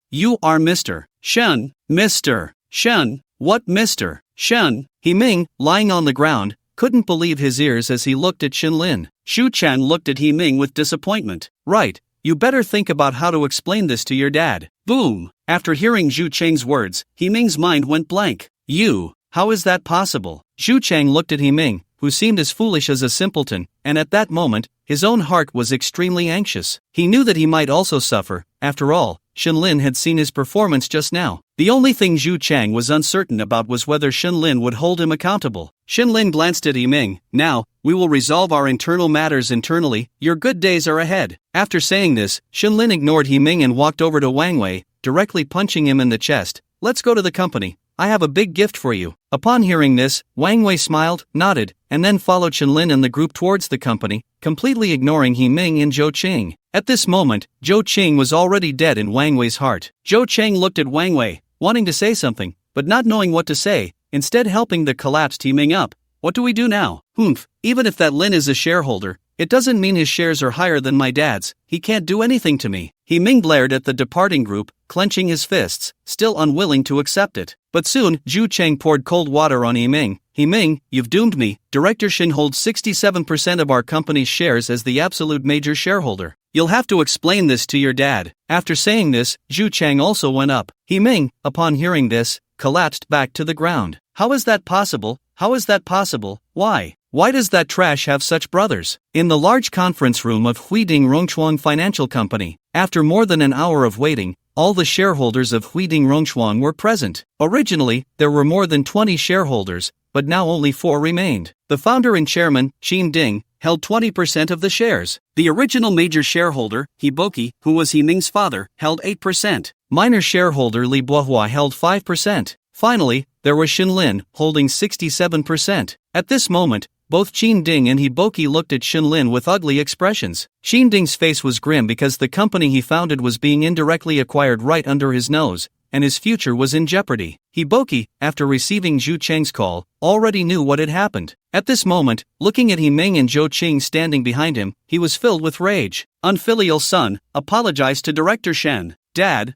are Mr. Shen, Mr. Shen, what Mr. Shen?" Yiming, lying on the ground, couldn't believe his ears as he looked at Shenlin. Zhu Chen looked at Yiming with disappointment. "Right, you better think about how to explain this to your dad." Boom! After hearing Zhu Cheng's words, Yiming's mind went blank. How is that possible?" Zhu Cheng looked at Yiming, who seemed as foolish as a simpleton, and at that moment, his own heart was extremely anxious. He knew that he might also suffer. After all, Shenlin had seen his performance just now. The only thing Zhu Cheng was uncertain about was whether Shenlin would hold him accountable. Shenlin glanced at Yiming. "Now, we will resolve our internal matters internally, your good days are ahead." After saying this, Shenlin ignored Yiming and walked over to Wang Wei, directly punching him in the chest. "Let's go to the company. I have a big gift for you." Upon hearing this, Wang Wei smiled, nodded, and then followed Shenlin and the group towards the company, completely ignoring Yiming and Zhou Qing. At this moment, Zhou Qing was already dead in Wang Wei's heart. Zhou Qing looked at Wang Wei, wanting to say something, but not knowing what to say, instead helping the collapsed Yiming up. "What do we do now?" Even if that Lin is a shareholder, it doesn't mean his shares are higher than my dad's. He can't do anything to me." Yiming glared at the departing group, clenching his fists, still unwilling to accept it. But soon, Zhu Cheng poured cold water on Yiming. "Yiming, you've doomed me. Director Shin holds 67% of our company's shares as the absolute major shareholder. You'll have to explain this to your dad." After saying this, Zhu Cheng also went up. Yiming, upon hearing this, collapsed back to the ground. "How is that possible? How is that possible? Why? Why does that trash have such brothers?" In the large conference room of Huiding Rongchuan Financial Company, after more than an hour of waiting, all the shareholders of Huiding Rongchuan were present. Originally, there were more than 20 shareholders, but now only 4 remained. The founder and chairman, Qin Ding, held 20% of the shares. The original major shareholder, He Boki, who was Yiming's father, held 8%. Minor shareholder Li Bohua held 5%. Finally, there was Shenlin, holding 67%. At this moment, both Qin Ding and He Boki looked at Shenlin with ugly expressions. Qin Ding's face was grim because the company he founded was being indirectly acquired right under his nose, and his future was in jeopardy. He Boki, after receiving Zhu Cheng's call, already knew what had happened. At this moment, looking at Yiming and Zhou Qing standing behind him, he was filled with rage. "Unfilial son, apologize to Director Shen." "Dad,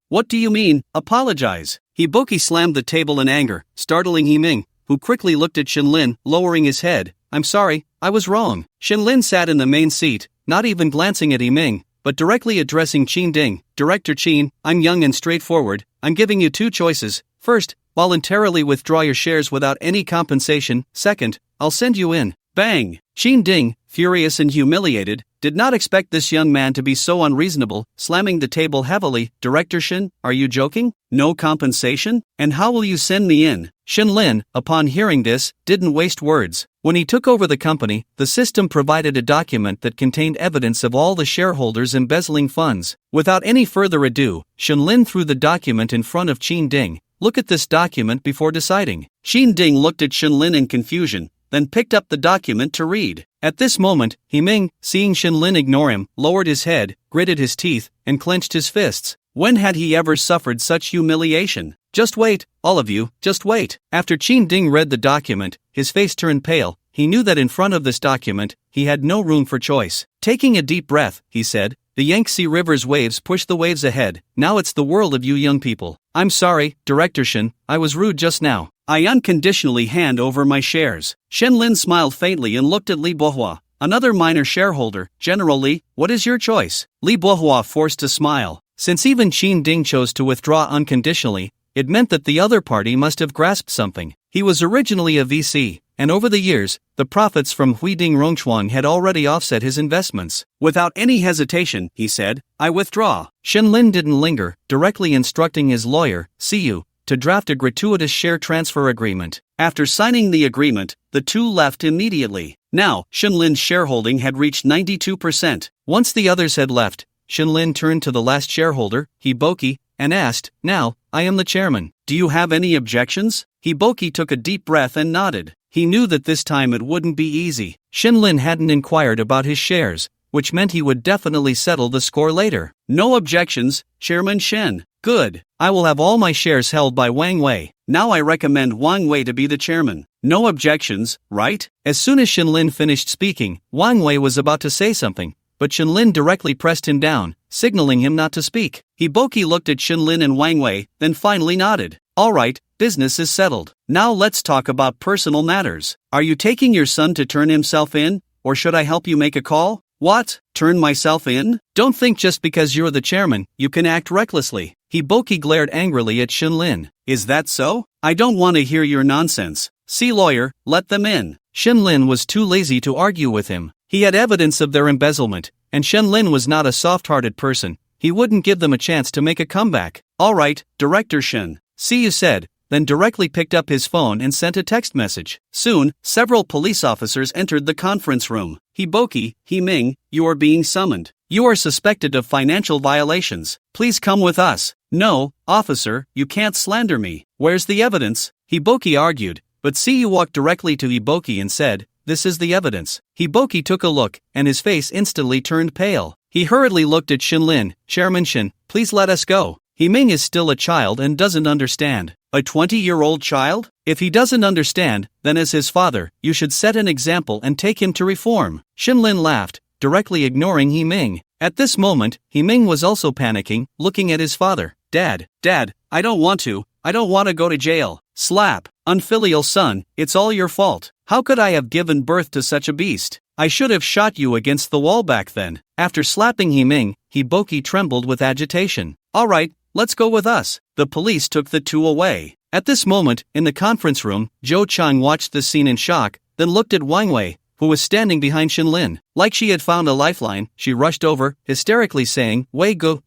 what do you mean, apologize?" He Boki slammed the table in anger, startling Yiming, who quickly looked at Shenlin, lowering his head. "I'm sorry, I was wrong." Shenlin sat in the main seat, not even glancing at Yiming, but directly addressing Qin Ding. "Director Qin, I'm young and straightforward. I'm giving you 2 choices. First, voluntarily withdraw your shares without any compensation. Second, I'll send you in." Bang! Qin Ding, furious and humiliated, did not expect this young man to be so unreasonable, slamming the table heavily. "Director Shen, are you joking? No compensation? And how will you send me in?" Shenlin, upon hearing this, didn't waste words. When he took over the company, the system provided a document that contained evidence of all the shareholders embezzling funds. Without any further ado, Shenlin threw the document in front of Qin Ding. "Look at this document before deciding." Qin Ding looked at Shenlin in confusion, then picked up the document to read. At this moment, Yiming, seeing Shenlin ignore him, lowered his head, gritted his teeth, and clenched his fists. When had he ever suffered such humiliation? Just wait, all of you, just wait. After Qin Ding read the document, his face turned pale. He knew that in front of this document, he had no room for choice. Taking a deep breath, he said, the Yangtze River's waves push the waves ahead. Now it's the world of you young people. I'm sorry, Director Shen, I was rude just now. I unconditionally hand over my shares. Shen Lin smiled faintly and looked at Li Bohua, another minor shareholder. General Li, what is your choice? Li Bohua forced to smile. Since even Qin Ding chose to withdraw unconditionally, it meant that the other party must have grasped something. He was originally a VC, and over the years, the profits from Huiding Rongchuan had already offset his investments. Without any hesitation, he said, I withdraw. Shen Lin didn't linger, directly instructing his lawyer, Siyu, to draft a gratuitous share transfer agreement. After signing the agreement, the two left immediately. Now, Shen Lin's shareholding had reached 92%. Once the others had left, Shen Lin turned to the last shareholder, Hiboki, and asked, Now, I am the chairman. Do you have any objections? Hiboki took a deep breath and nodded. He knew that this time it wouldn't be easy. Shen Lin hadn't inquired about his shares, which meant he would definitely settle the score later. No objections, Chairman Shen. Good. I will have all my shares held by Wang Wei. Now I recommend Wang Wei to be the chairman. No objections, right? As soon as Shen Lin finished speaking, Wang Wei was about to say something, but Shen Lin directly pressed him down, signaling him not to speak. Hiboki looked at Shen Lin and Wang Wei, then finally nodded. All right, business is settled. Now let's talk about personal matters. Are you taking your son to turn himself in, or should I help you make a call? What? Turn myself in? Don't think just because you're the chairman, you can act recklessly. Hiboki glared angrily at Shen Lin. Is that so? I don't want to hear your nonsense. See lawyer, let them in. Shen Lin was too lazy to argue with him. He had evidence of their embezzlement, and Shen Lin was not a soft-hearted person. He wouldn't give them a chance to make a comeback. All right, Director Shen. See you said, then directly picked up his phone and sent a text message. Soon, several police officers entered the conference room. Hiboki, Ming, you are being summoned. You are suspected of financial violations. Please come with us. No, officer, you can't slander me. Where's the evidence? Hiboki argued, but Siyu walked directly to Hiboki and said, This is the evidence. Hiboki took a look, and his face instantly turned pale. He hurriedly looked at Shen Lin. Chairman Shen, please let us go. Ming is still a child and doesn't understand. A 20-year-old child? If he doesn't understand, then as his father, you should set an example and take him to reform. Shen Lin laughed, directly ignoring Ming. At this moment, Ming was also panicking, looking at his father. Dad, I don't want to go to jail. Slap. Unfilial son, it's all your fault. How could I have given birth to such a beast? I should have shot you against the wall back then. After slapping Ming, Hiboki trembled with agitation. All right, let's go with us. The police took the two away. At this moment, in the conference room, Zhou Chang watched the scene in shock, then looked at Wang Wei, who was standing behind Shen Lin. Like she had found a lifeline, she rushed over, hysterically saying, Wei Gu,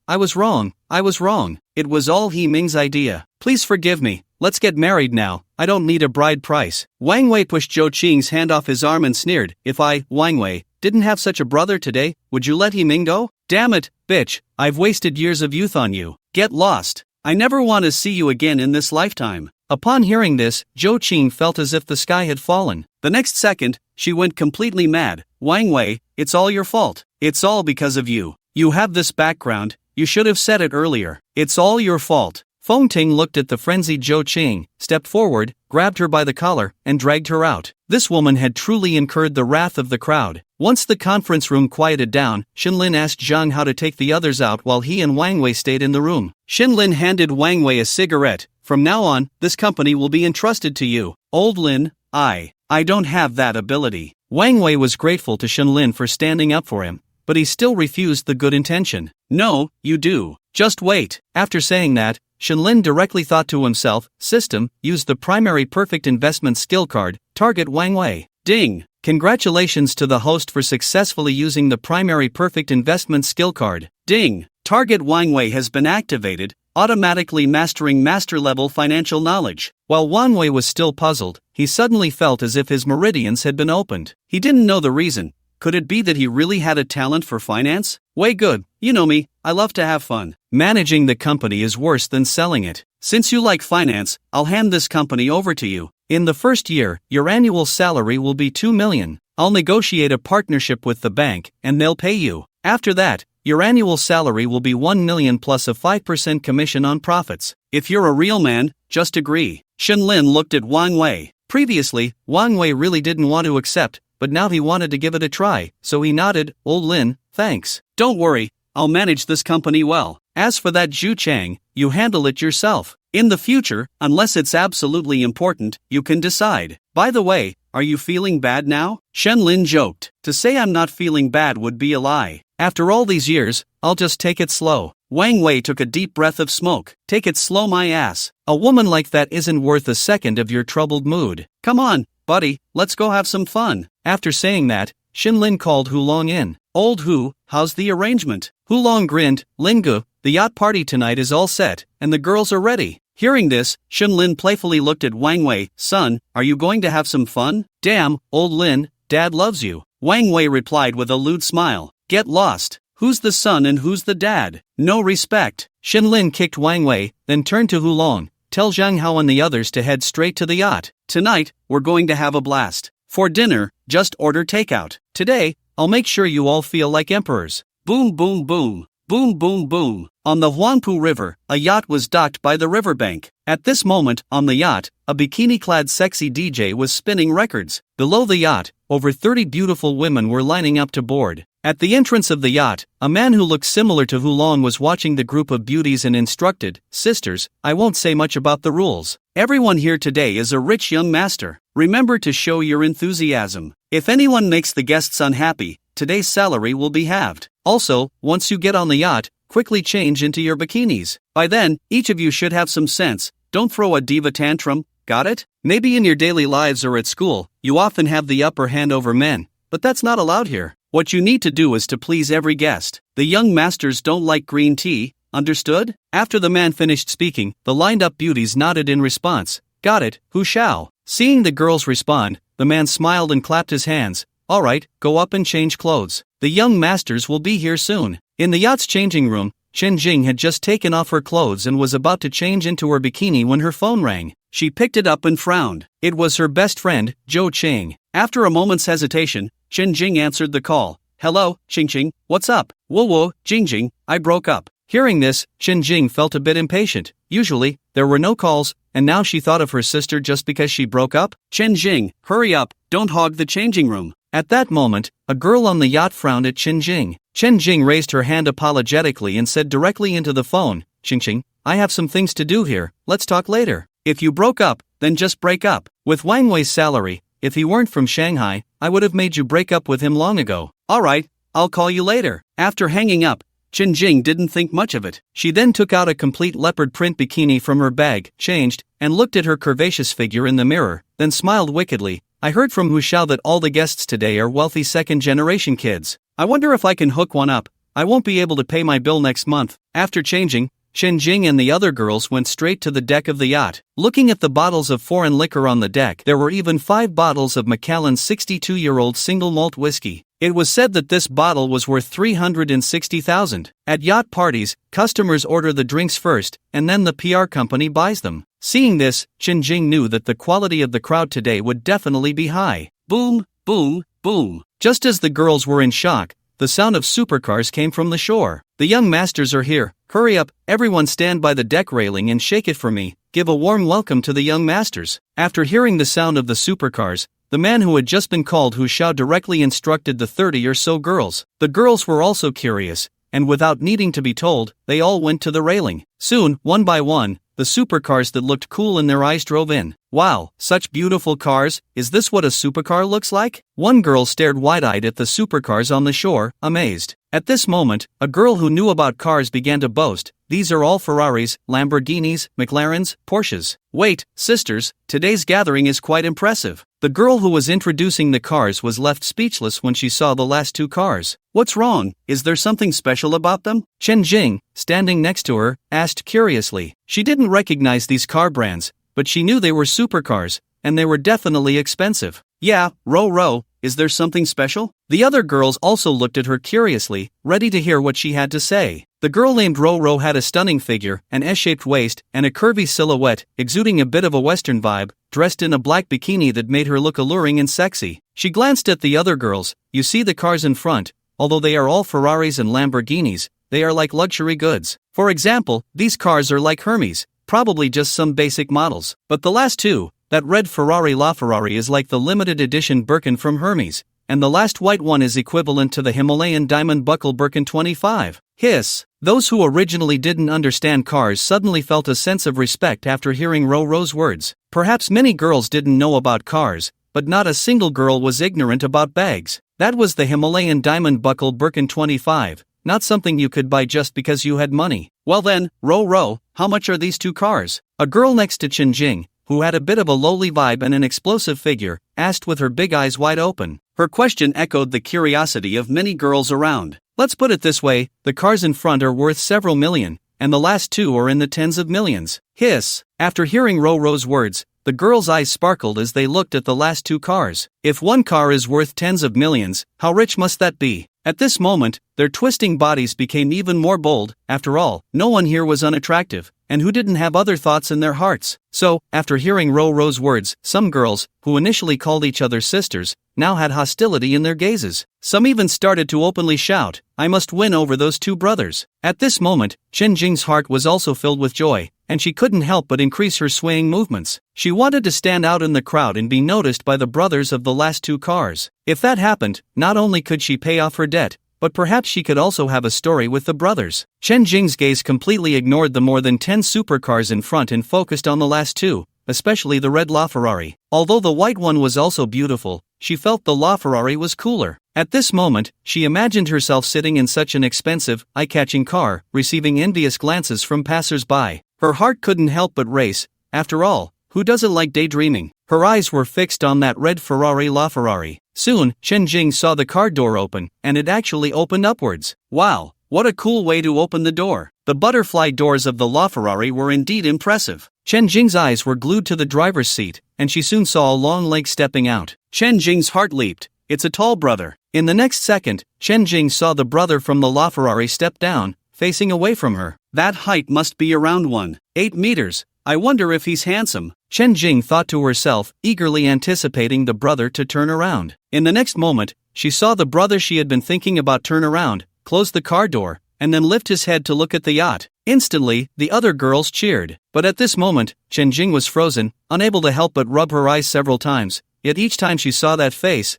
I was wrong. It was all Ming's idea. Please forgive me. Let's get married now. I don't need a bride price. Wang Wei pushed Zhou Qing's hand off his arm and sneered. If I, Wang Wei, didn't have such a brother today, would you let Ming go? Damn it, bitch, I've wasted years of youth on you. Get lost. I never want to see you again in this lifetime. Upon hearing this, Zhou Qing felt as if the sky had fallen. The next second, she went completely mad. Wang Wei, it's all your fault. It's all because of you. You have this background, you should have said it earlier. It's all your fault. Feng Ting looked at the frenzied Zhou Qing, stepped forward, grabbed her by the collar, and dragged her out. This woman had truly incurred the wrath of the crowd. Once the conference room quieted down, Shen Lin asked Zhang how to take the others out while he and Wang Wei stayed in the room. Shen Lin handed Wang Wei a cigarette. From now on, this company will be entrusted to you. Old Lin, I don't have that ability. Wang Wei was grateful to Shen Lin for standing up for him, but he still refused the good intention. No, you do. Just wait. After saying that, Shen Lin directly thought to himself, System, use the primary perfect investment skill card, target Wang Wei. Ding! Congratulations to the host for successfully using the primary perfect investment skill card. Ding! Target Wang Wei has been activated, automatically mastering master-level financial knowledge. While Wang Wei was still puzzled, he suddenly felt as if his meridians had been opened. He didn't know the reason. Could it be that he really had a talent for finance? Way good, you know me, I love to have fun. Managing the company is worse than selling it. Since you like finance, I'll hand this company over to you. In the first year, your annual salary will be 2 million. I'll negotiate a partnership with the bank, and they'll pay you. After that, Your annual salary will be 1 million plus a 5% commission on profits. If you're a real man, just agree. Shenlin looked at Wang Wei. Previously, Wang Wei really didn't want to accept, but now he wanted to give it a try, so he nodded. Old Lin, thanks. Don't worry, I'll manage this company well. As for that Zhu Chang, you handle it yourself. In the future, unless it's absolutely important, you can decide. By the way, are you feeling bad now? Shenlin joked. To say I'm not feeling bad would be a lie. After all these years, I'll just take it slow. Wang Wei took a deep breath of smoke. Take it slow, my ass. A woman like that isn't worth a second of your troubled mood. Come on, buddy, let's go have some fun. After saying that, Shenlin called Hulong in. Old Hu, how's the arrangement? Hulong grinned. Lingu, the yacht party tonight is all set, and the girls are ready. Hearing this, Shenlin playfully looked at Wang Wei. Son, are you going to have some fun? Damn, old Lin, Dad loves you. Wang Wei replied with a lewd smile. Get lost. Who's the son and who's the dad? No respect. Shenlin kicked Wang Wei, then turned to Hulong. Tell Zhang Hao and the others to head straight to the yacht. Tonight, we're going to have a blast. For dinner, just order takeout. Today, I'll make sure you all feel like emperors. Boom boom boom. Boom boom boom. On the Huangpu River, a yacht was docked by the riverbank. At this moment, on the yacht, a bikini-clad sexy DJ was spinning records. Below the yacht, over 30 beautiful women were lining up to board. At the entrance of the yacht, a man who looked similar to Hulong was watching the group of beauties and instructed, Sisters, I won't say much about the rules. Everyone here today is a rich young master. Remember to show your enthusiasm. If anyone makes the guests unhappy, today's salary will be halved. Also, once you get on the yacht, quickly change into your bikinis. By then, each of you should have some sense. Don't throw a diva tantrum, got it? Maybe in your daily lives or at school, you often have the upper hand over men, but that's not allowed here. What you need to do is to please every guest. The young masters don't like green tea, understood? After the man finished speaking, the lined-up beauties nodded in response. Got it, Hu Shao. Seeing the girls respond, the man smiled and clapped his hands. Alright, go up and change clothes. The young masters will be here soon. In the yacht's changing room, Chen Jing had just taken off her clothes and was about to change into her bikini when her phone rang. She picked it up and frowned. It was her best friend, Zhou Ching. After a moment's hesitation, Chen Jing answered the call. Hello, Qingqing, what's up? Whoa, Jingjing, I broke up. Hearing this, Chen Jing felt a bit impatient. Usually, there were no calls, and now she thought of her sister just because she broke up? Chen Jing, hurry up, don't hog the changing room. At that moment, a girl on the yacht frowned at Chen Jing. Chen Jing raised her hand apologetically and said directly into the phone, Qingqing, I have some things to do here, let's talk later. If you broke up, then just break up. With Wang Wei's salary, if he weren't from Shanghai, I would have made you break up with him long ago. Alright, I'll call you later. After hanging up, Chen Jing didn't think much of it. She then took out a complete leopard print bikini from her bag, changed, and looked at her curvaceous figure in the mirror, then smiled wickedly. I heard from Hu Shao that all the guests today are wealthy second-generation kids. I wonder if I can hook one up. I won't be able to pay my bill next month. After changing, Chen Jing and the other girls went straight to the deck of the yacht. Looking at the bottles of foreign liquor on the deck, there were even 5 bottles of Macallan's 62-year-old single malt whiskey. It was said that this bottle was worth 360,000. At yacht parties, customers order the drinks first, and then the PR company buys them. Seeing this, Chen Jing knew that the quality of the crowd today would definitely be high. Boom, boom, boom. Just as the girls were in shock, the sound of supercars came from the shore. The young masters are here. Hurry up, everyone stand by the deck railing and shake it for me. Give a warm welcome to the young masters. After hearing the sound of the supercars, the man who had just been called Hu Shao directly instructed the 30 or so girls. The girls were also curious, and without needing to be told, they all went to the railing. Soon, one by one, the supercars that looked cool in their eyes drove in. Wow, such beautiful cars, is this what a supercar looks like? One girl stared wide-eyed at the supercars on the shore, amazed. At this moment, a girl who knew about cars began to boast, these are all Ferraris, Lamborghinis, McLarens, Porsches. Wait, sisters, today's gathering is quite impressive. The girl who was introducing the cars was left speechless when she saw the last 2 cars. What's wrong? Is there something special about them? Chen Jing, standing next to her, asked curiously. She didn't recognize these car brands, but she knew they were supercars, and they were definitely expensive. Yeah, Ro, is there something special? The other girls also looked at her curiously, ready to hear what she had to say. The girl named Ro had a stunning figure, an S-shaped waist, and a curvy silhouette, exuding a bit of a Western vibe, dressed in a black bikini that made her look alluring and sexy. She glanced at the other girls. You see the cars in front, although they are all Ferraris and Lamborghinis, they are like luxury goods. For example, these cars are like Hermes, probably just some basic models. But the last two, that red Ferrari LaFerrari is like the limited edition Birkin from Hermes, and the last white one is equivalent to the Himalayan diamond buckle Birkin 25. Hiss. Those who originally didn't understand cars suddenly felt a sense of respect after hearing Ro's words. Perhaps many girls didn't know about cars, but not a single girl was ignorant about bags. That was the Himalayan diamond buckle Birkin 25, not something you could buy just because you had money. Well then, Ro, how much are these two cars? A girl next to Chen Jing, who had a bit of a lowly vibe and an explosive figure, asked with her big eyes wide open. Her question echoed the curiosity of many girls around. Let's put it this way, the cars in front are worth several million, and the last two are in the tens of millions. Hiss. After hearing Ro's words, the girls' eyes sparkled as they looked at the last two cars. If one car is worth tens of millions, how rich must that be? At this moment, their twisting bodies became even more bold. After all, no one here was unattractive, and who didn't have other thoughts in their hearts. So, after hearing Ro's words, some girls, who initially called each other sisters, now had hostility in their gazes. Some even started to openly shout, "I must win over those two brothers." At this moment, Chen Jing's heart was also filled with joy, and she couldn't help but increase her swaying movements. She wanted to stand out in the crowd and be noticed by the brothers of the last two cars. If that happened, not only could she pay off her debt, but perhaps she could also have a story with the brothers. Chen Jing's gaze completely ignored the more than 10 supercars in front and focused on the last two, especially the red LaFerrari. Although the white one was also beautiful, she felt the LaFerrari was cooler. At this moment, she imagined herself sitting in such an expensive, eye-catching car, receiving envious glances from passers-by. Her heart couldn't help but race. After all, who doesn't like daydreaming? Her eyes were fixed on that red Ferrari LaFerrari. Soon, Chen Jing saw the car door open, and it actually opened upwards. Wow, what a cool way to open the door. The butterfly doors of the LaFerrari were indeed impressive. Chen Jing's eyes were glued to the driver's seat, and she soon saw a long leg stepping out. Chen Jing's heart leaped. It's a tall brother. In the next second, Chen Jing saw the brother from the LaFerrari step down, facing away from her. That height must be around 1.8 meters. I wonder if he's handsome. Chen Jing thought to herself, eagerly anticipating the brother to turn around. In the next moment, she saw the brother she had been thinking about turn around, close the car door, and then lift his head to look at the yacht. Instantly, the other girls cheered. But at this moment, Chen Jing was frozen, unable to help but rub her eyes several times. Yet each time she saw that face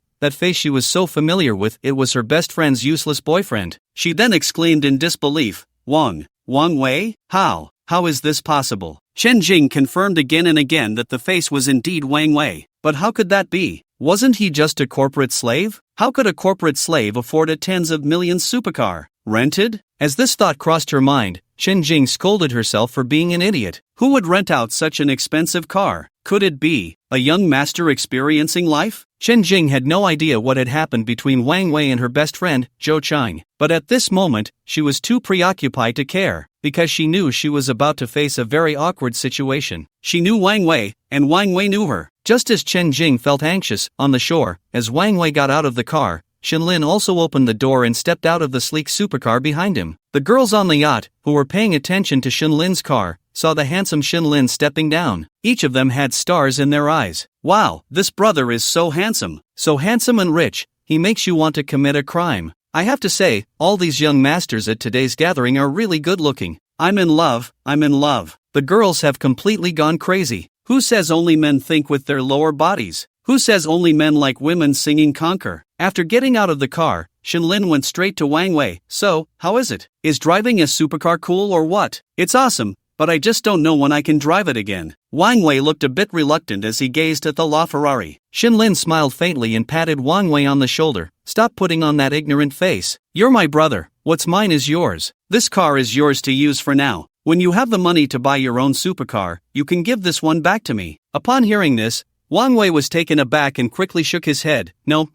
she was so familiar with, it was her best friend's useless boyfriend. She then exclaimed in disbelief, Wang Wei? How is this possible? Chen Jing confirmed again and again that the face was indeed Wang Wei. But how could that be? Wasn't he just a corporate slave? How could a corporate slave afford a tens of millions supercar? Rented? As this thought crossed her mind, Chen Jing scolded herself for being an idiot. Who would rent out such an expensive car? Could it be a young master experiencing life? Chen Jing had no idea what had happened between Wang Wei and her best friend, Zhou Chang. But at this moment, she was too preoccupied to care, because she knew she was about to face a very awkward situation. She knew Wang Wei, and Wang Wei knew her. Just as Chen Jing felt anxious, on the shore, as Wang Wei got out of the car, Shenlin also opened the door and stepped out of the sleek supercar behind him. The girls on the yacht, who were paying attention to Shenlin's car, saw the handsome Shenlin stepping down. Each of them had stars in their eyes. Wow, this brother is so handsome and rich, he makes you want to commit a crime. I have to say, all these young masters at today's gathering are really good looking. I'm in love. The girls have completely gone crazy. Who says only men think with their lower bodies? Who says only men like women singing conquer? After getting out of the car, Shenlin went straight to Wang Wei. So, how is it? Is driving a supercar cool or what? It's awesome, but I just don't know when I can drive it again. Wang Wei looked a bit reluctant as he gazed at the LaFerrari. Shenlin smiled faintly and patted Wang Wei on the shoulder. Stop putting on that ignorant face. You're my brother. What's mine is yours. This car is yours to use for now. When you have the money to buy your own supercar, you can give this one back to me. Upon hearing this, Wang Wei was taken aback and quickly shook his head. No,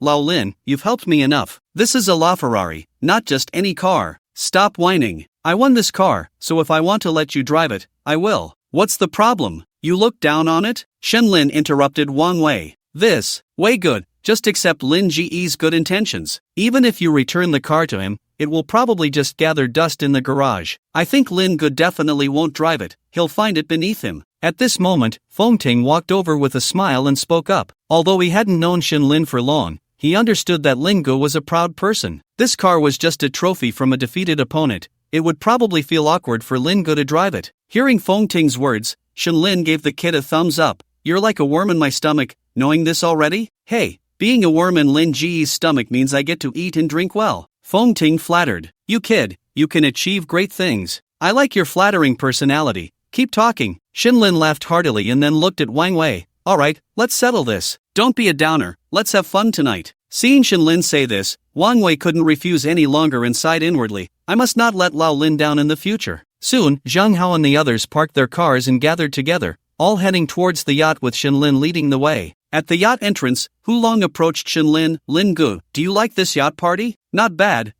Lao Lin, you've helped me enough. This is a LaFerrari, not just any car. Stop whining. I won this car, so if I want to let you drive it, I will. What's the problem? You look down on it? Shenlin interrupted Wang Wei. This way good, just accept Lin Ji's good intentions. Even if you return the car to him, it will probably just gather dust in the garage. I think Lin Good definitely won't drive it, he'll find it beneath him. At this moment, Feng Ting walked over with a smile and spoke up. Although he hadn't known Shenlin for long, he understood that Lin Gu was a proud person. This car was just a trophy from a defeated opponent. It would probably feel awkward for Lin Gu to drive it. Hearing Feng Ting's words, Shenlin gave the kid a thumbs up. You're like a worm in my stomach, knowing this already? Hey, being a worm in Lin Ji's stomach means I get to eat and drink well. Feng Ting flattered. You kid, you can achieve great things. I like your flattering personality. Keep talking. Shenlin laughed heartily and then looked at Wang Wei. Alright, let's settle this. Don't be a downer, let's have fun tonight. Seeing Shenlin say this, Wang Wei couldn't refuse any longer and sighed inwardly. I must not let Lao Lin down in the future. Soon, Zhang Hao and the others parked their cars and gathered together, all heading towards the yacht with Shenlin leading the way. At the yacht entrance, Hulong approached Shenlin. Lin Gu, do you like this yacht party? Not bad,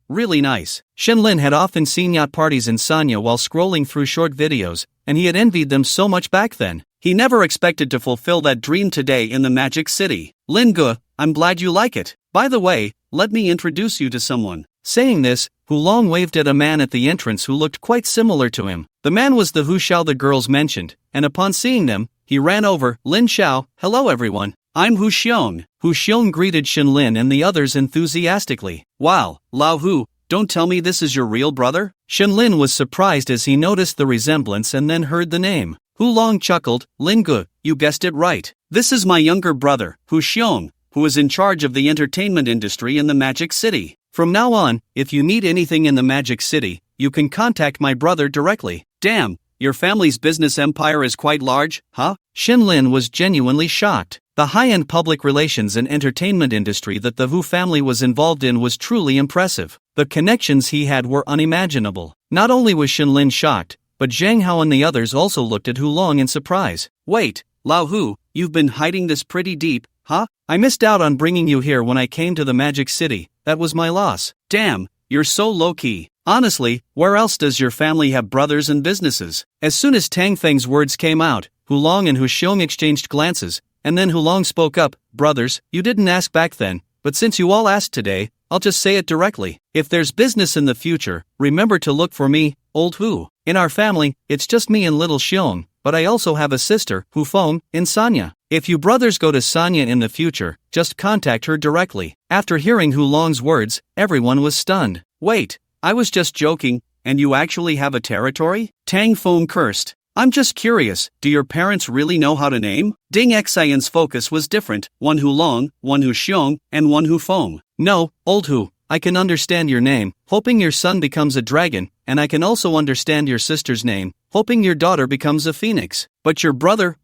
really nice. Shenlin had often seen yacht parties in Sanya while scrolling through short videos, and he had envied them so much back then. He never expected to fulfill that dream today in the Magic City. Lin Gu, I'm glad you like it. By the way, let me introduce you to someone. Saying this, Hulong waved at a man at the entrance who looked quite similar to him. The man was the Hu Xiao the girls mentioned, and upon seeing them, he ran over. Lin Xiao, hello everyone. I'm Hu Xiong. Hu Xiong greeted Shenlin and the others enthusiastically. Wow, Lao Hu, don't tell me this is your real brother? Shenlin was surprised as he noticed the resemblance and then heard the name. Hulong chuckled. Lin Gu, you guessed it right. This is my younger brother, Hu Xiong, who is in charge of the entertainment industry in the Magic City. From now on, if you need anything in the Magic City, you can contact my brother directly. Damn, your family's business empire is quite large, huh? Shenlin was genuinely shocked. The high-end public relations and entertainment industry that the Hu family was involved in was truly impressive. The connections he had were unimaginable. Not only was Shenlin shocked, but Zhang Hao and the others also looked at Hulong in surprise. Wait, Lao Hu, you've been hiding this pretty deep, huh? I missed out on bringing you here when I came to the Magic City. That was my loss. Damn, you're so low-key. Honestly, where else does your family have brothers and businesses? As soon as Tang Feng's words came out, Hulong and Hu Xiong exchanged glances, and then Hulong spoke up. Brothers, you didn't ask back then, but since you all asked today, I'll just say it directly. If there's business in the future, remember to look for me, old Hu. In our family, it's just me and little Xiong, but I also have a sister, Hu Feng, in Sanya. If you brothers go to Sanya in the future, just contact her directly. After hearing Hulong's words, everyone was stunned. Wait, I was just joking, and you actually have a territory? Tang Feng cursed. I'm just curious, do your parents really know how to name? Ding Xian's focus was different, one Hulong, one Hu Xiong, and one Hu Feng. No, old Hu, I can understand your name, hoping your son becomes a dragon, and I can also understand your sister's name, hoping your daughter becomes a phoenix. But your brother,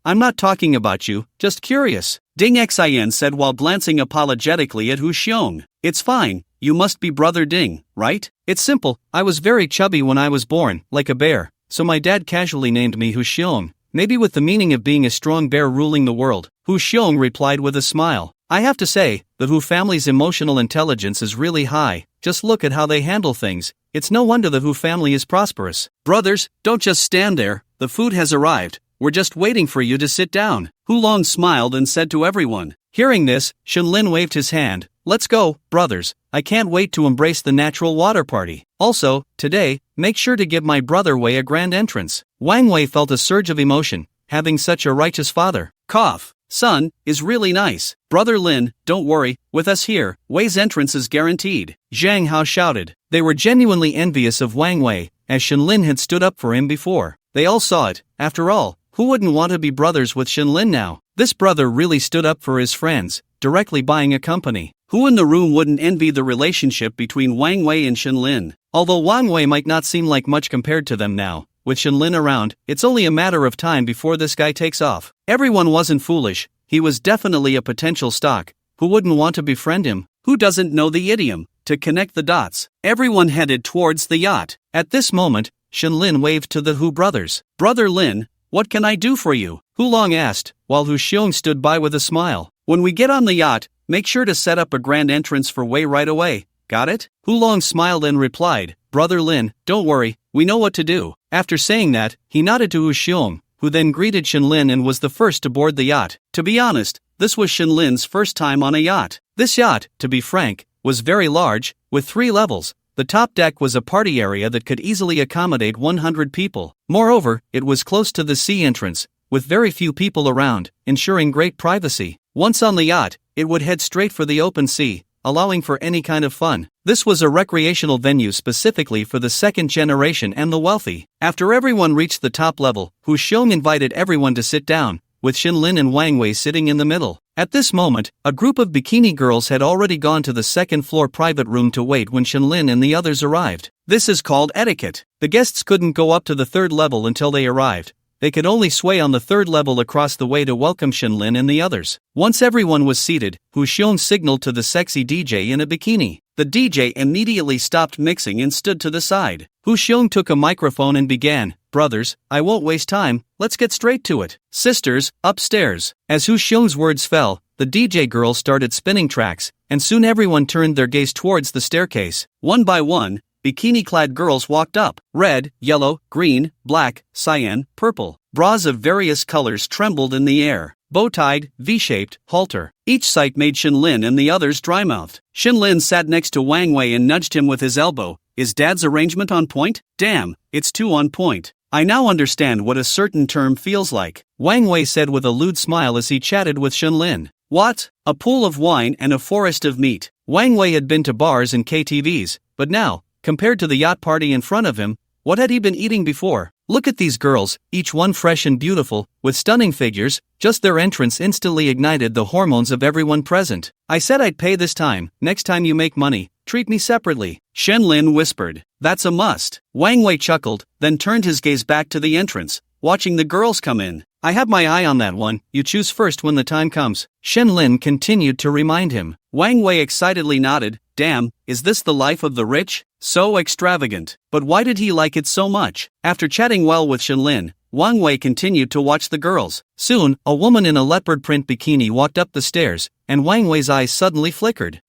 I'm not talking about you, just curious. Ding Xian said while glancing apologetically at Hu Xiong. It's fine, you must be brother Ding, right? It's simple, I was very chubby when I was born, like a bear, so my dad casually named me Hu Xiong, maybe with the meaning of being a strong bear ruling the world. Hu Xiong replied with a smile. I have to say, the Hu family's emotional intelligence is really high. Just look at how they handle things. It's no wonder the Hu family is prosperous. Brothers, don't just stand there, the food has arrived. We're just waiting for you to sit down. Hulong smiled and said to everyone. Hearing this, Shenlin waved his hand. Let's go, brothers. I can't wait to embrace the natural water party. Also, today, make sure to give my brother Wei a grand entrance. Wang Wei felt a surge of emotion, having such a righteous father. Cough. Son, is really nice. Brother Lin, don't worry, with us here, Wei's entrance is guaranteed. Zhang Hao shouted. They were genuinely envious of Wang Wei, as Shenlin had stood up for him before. They all saw it. After all, who wouldn't want to be brothers with Shenlin now? This brother really stood up for his friends, directly buying a company. Who in the room wouldn't envy the relationship between Wang Wei and Shenlin? Although Wang Wei might not seem like much compared to them now, with Shenlin around, it's only a matter of time before this guy takes off. Everyone wasn't foolish, he was definitely a potential stock. Who wouldn't want to befriend him? Who doesn't know the idiom, to connect the dots? Everyone headed towards the yacht. At this moment, Shenlin waved to the Hu brothers. Brother Lin, what can I do for you? Hulong asked, while Hu Xiong stood by with a smile. When we get on the yacht, make sure to set up a grand entrance for Wei right away. Got it? Hulong smiled and replied, Brother Lin, don't worry, we know what to do. After saying that, he nodded to Hu Xiong, who then greeted Shenlin and was the first to board the yacht. To be honest, this was Shenlin's first time on a yacht. This yacht, to be frank, was very large, with 3 levels. The top deck was a party area that could easily accommodate 100 people. Moreover, it was close to the sea entrance, with very few people around, ensuring great privacy. Once on the yacht, it would head straight for the open sea, allowing for any kind of fun. This was a recreational venue specifically for the second generation and the wealthy. After everyone reached the top level, Hu Xiong invited everyone to sit down, with Shenlin and Wang Wei sitting in the middle. At this moment, a group of bikini girls had already gone to the second floor private room to wait when Shenlin and the others arrived. This is called etiquette. The guests couldn't go up to the third level until they arrived. They could only sway on the third level across the way to welcome Shenlin and the others. Once everyone was seated, Hu Xiong signaled to the sexy DJ in a bikini. The DJ immediately stopped mixing and stood to the side. Hu Xiong took a microphone and began, "Brothers, I won't waste time, let's get straight to it. Sisters, upstairs." As Hu Xiong's words fell, the DJ girl started spinning tracks, and soon everyone turned their gaze towards the staircase. One by one, bikini-clad girls walked up. Red, yellow, green, black, cyan, purple. Bras of various colors trembled in the air. Bow-tied, V-shaped, halter. Each sight made Shenlin and the others dry-mouthed. Shenlin sat next to Wang Wei and nudged him with his elbow. "Is Dad's arrangement on point? Damn, it's too on point. I now understand what a certain term feels like," Wang Wei said with a lewd smile as he chatted with Shenlin. "What? A pool of wine and a forest of meat." Wang Wei had been to bars and KTVs, but now, compared to the yacht party in front of him, what had he been eating before? Look at these girls, each one fresh and beautiful, with stunning figures. Just their entrance instantly ignited the hormones of everyone present. "I said I'd pay this time. Next time you make money, treat me separately," Shenlin whispered. "That's a must." Wang Wei chuckled, then turned his gaze back to the entrance, watching the girls come in. "I have my eye on that one, you choose first when the time comes," Shenlin continued to remind him. Wang Wei excitedly nodded. "Damn, is this the life of the rich? So extravagant." But why did he like it so much? After chatting well with Shenlin, Wang Wei continued to watch the girls. Soon, a woman in a leopard print bikini walked up the stairs, and Wang Wei's eyes suddenly flickered.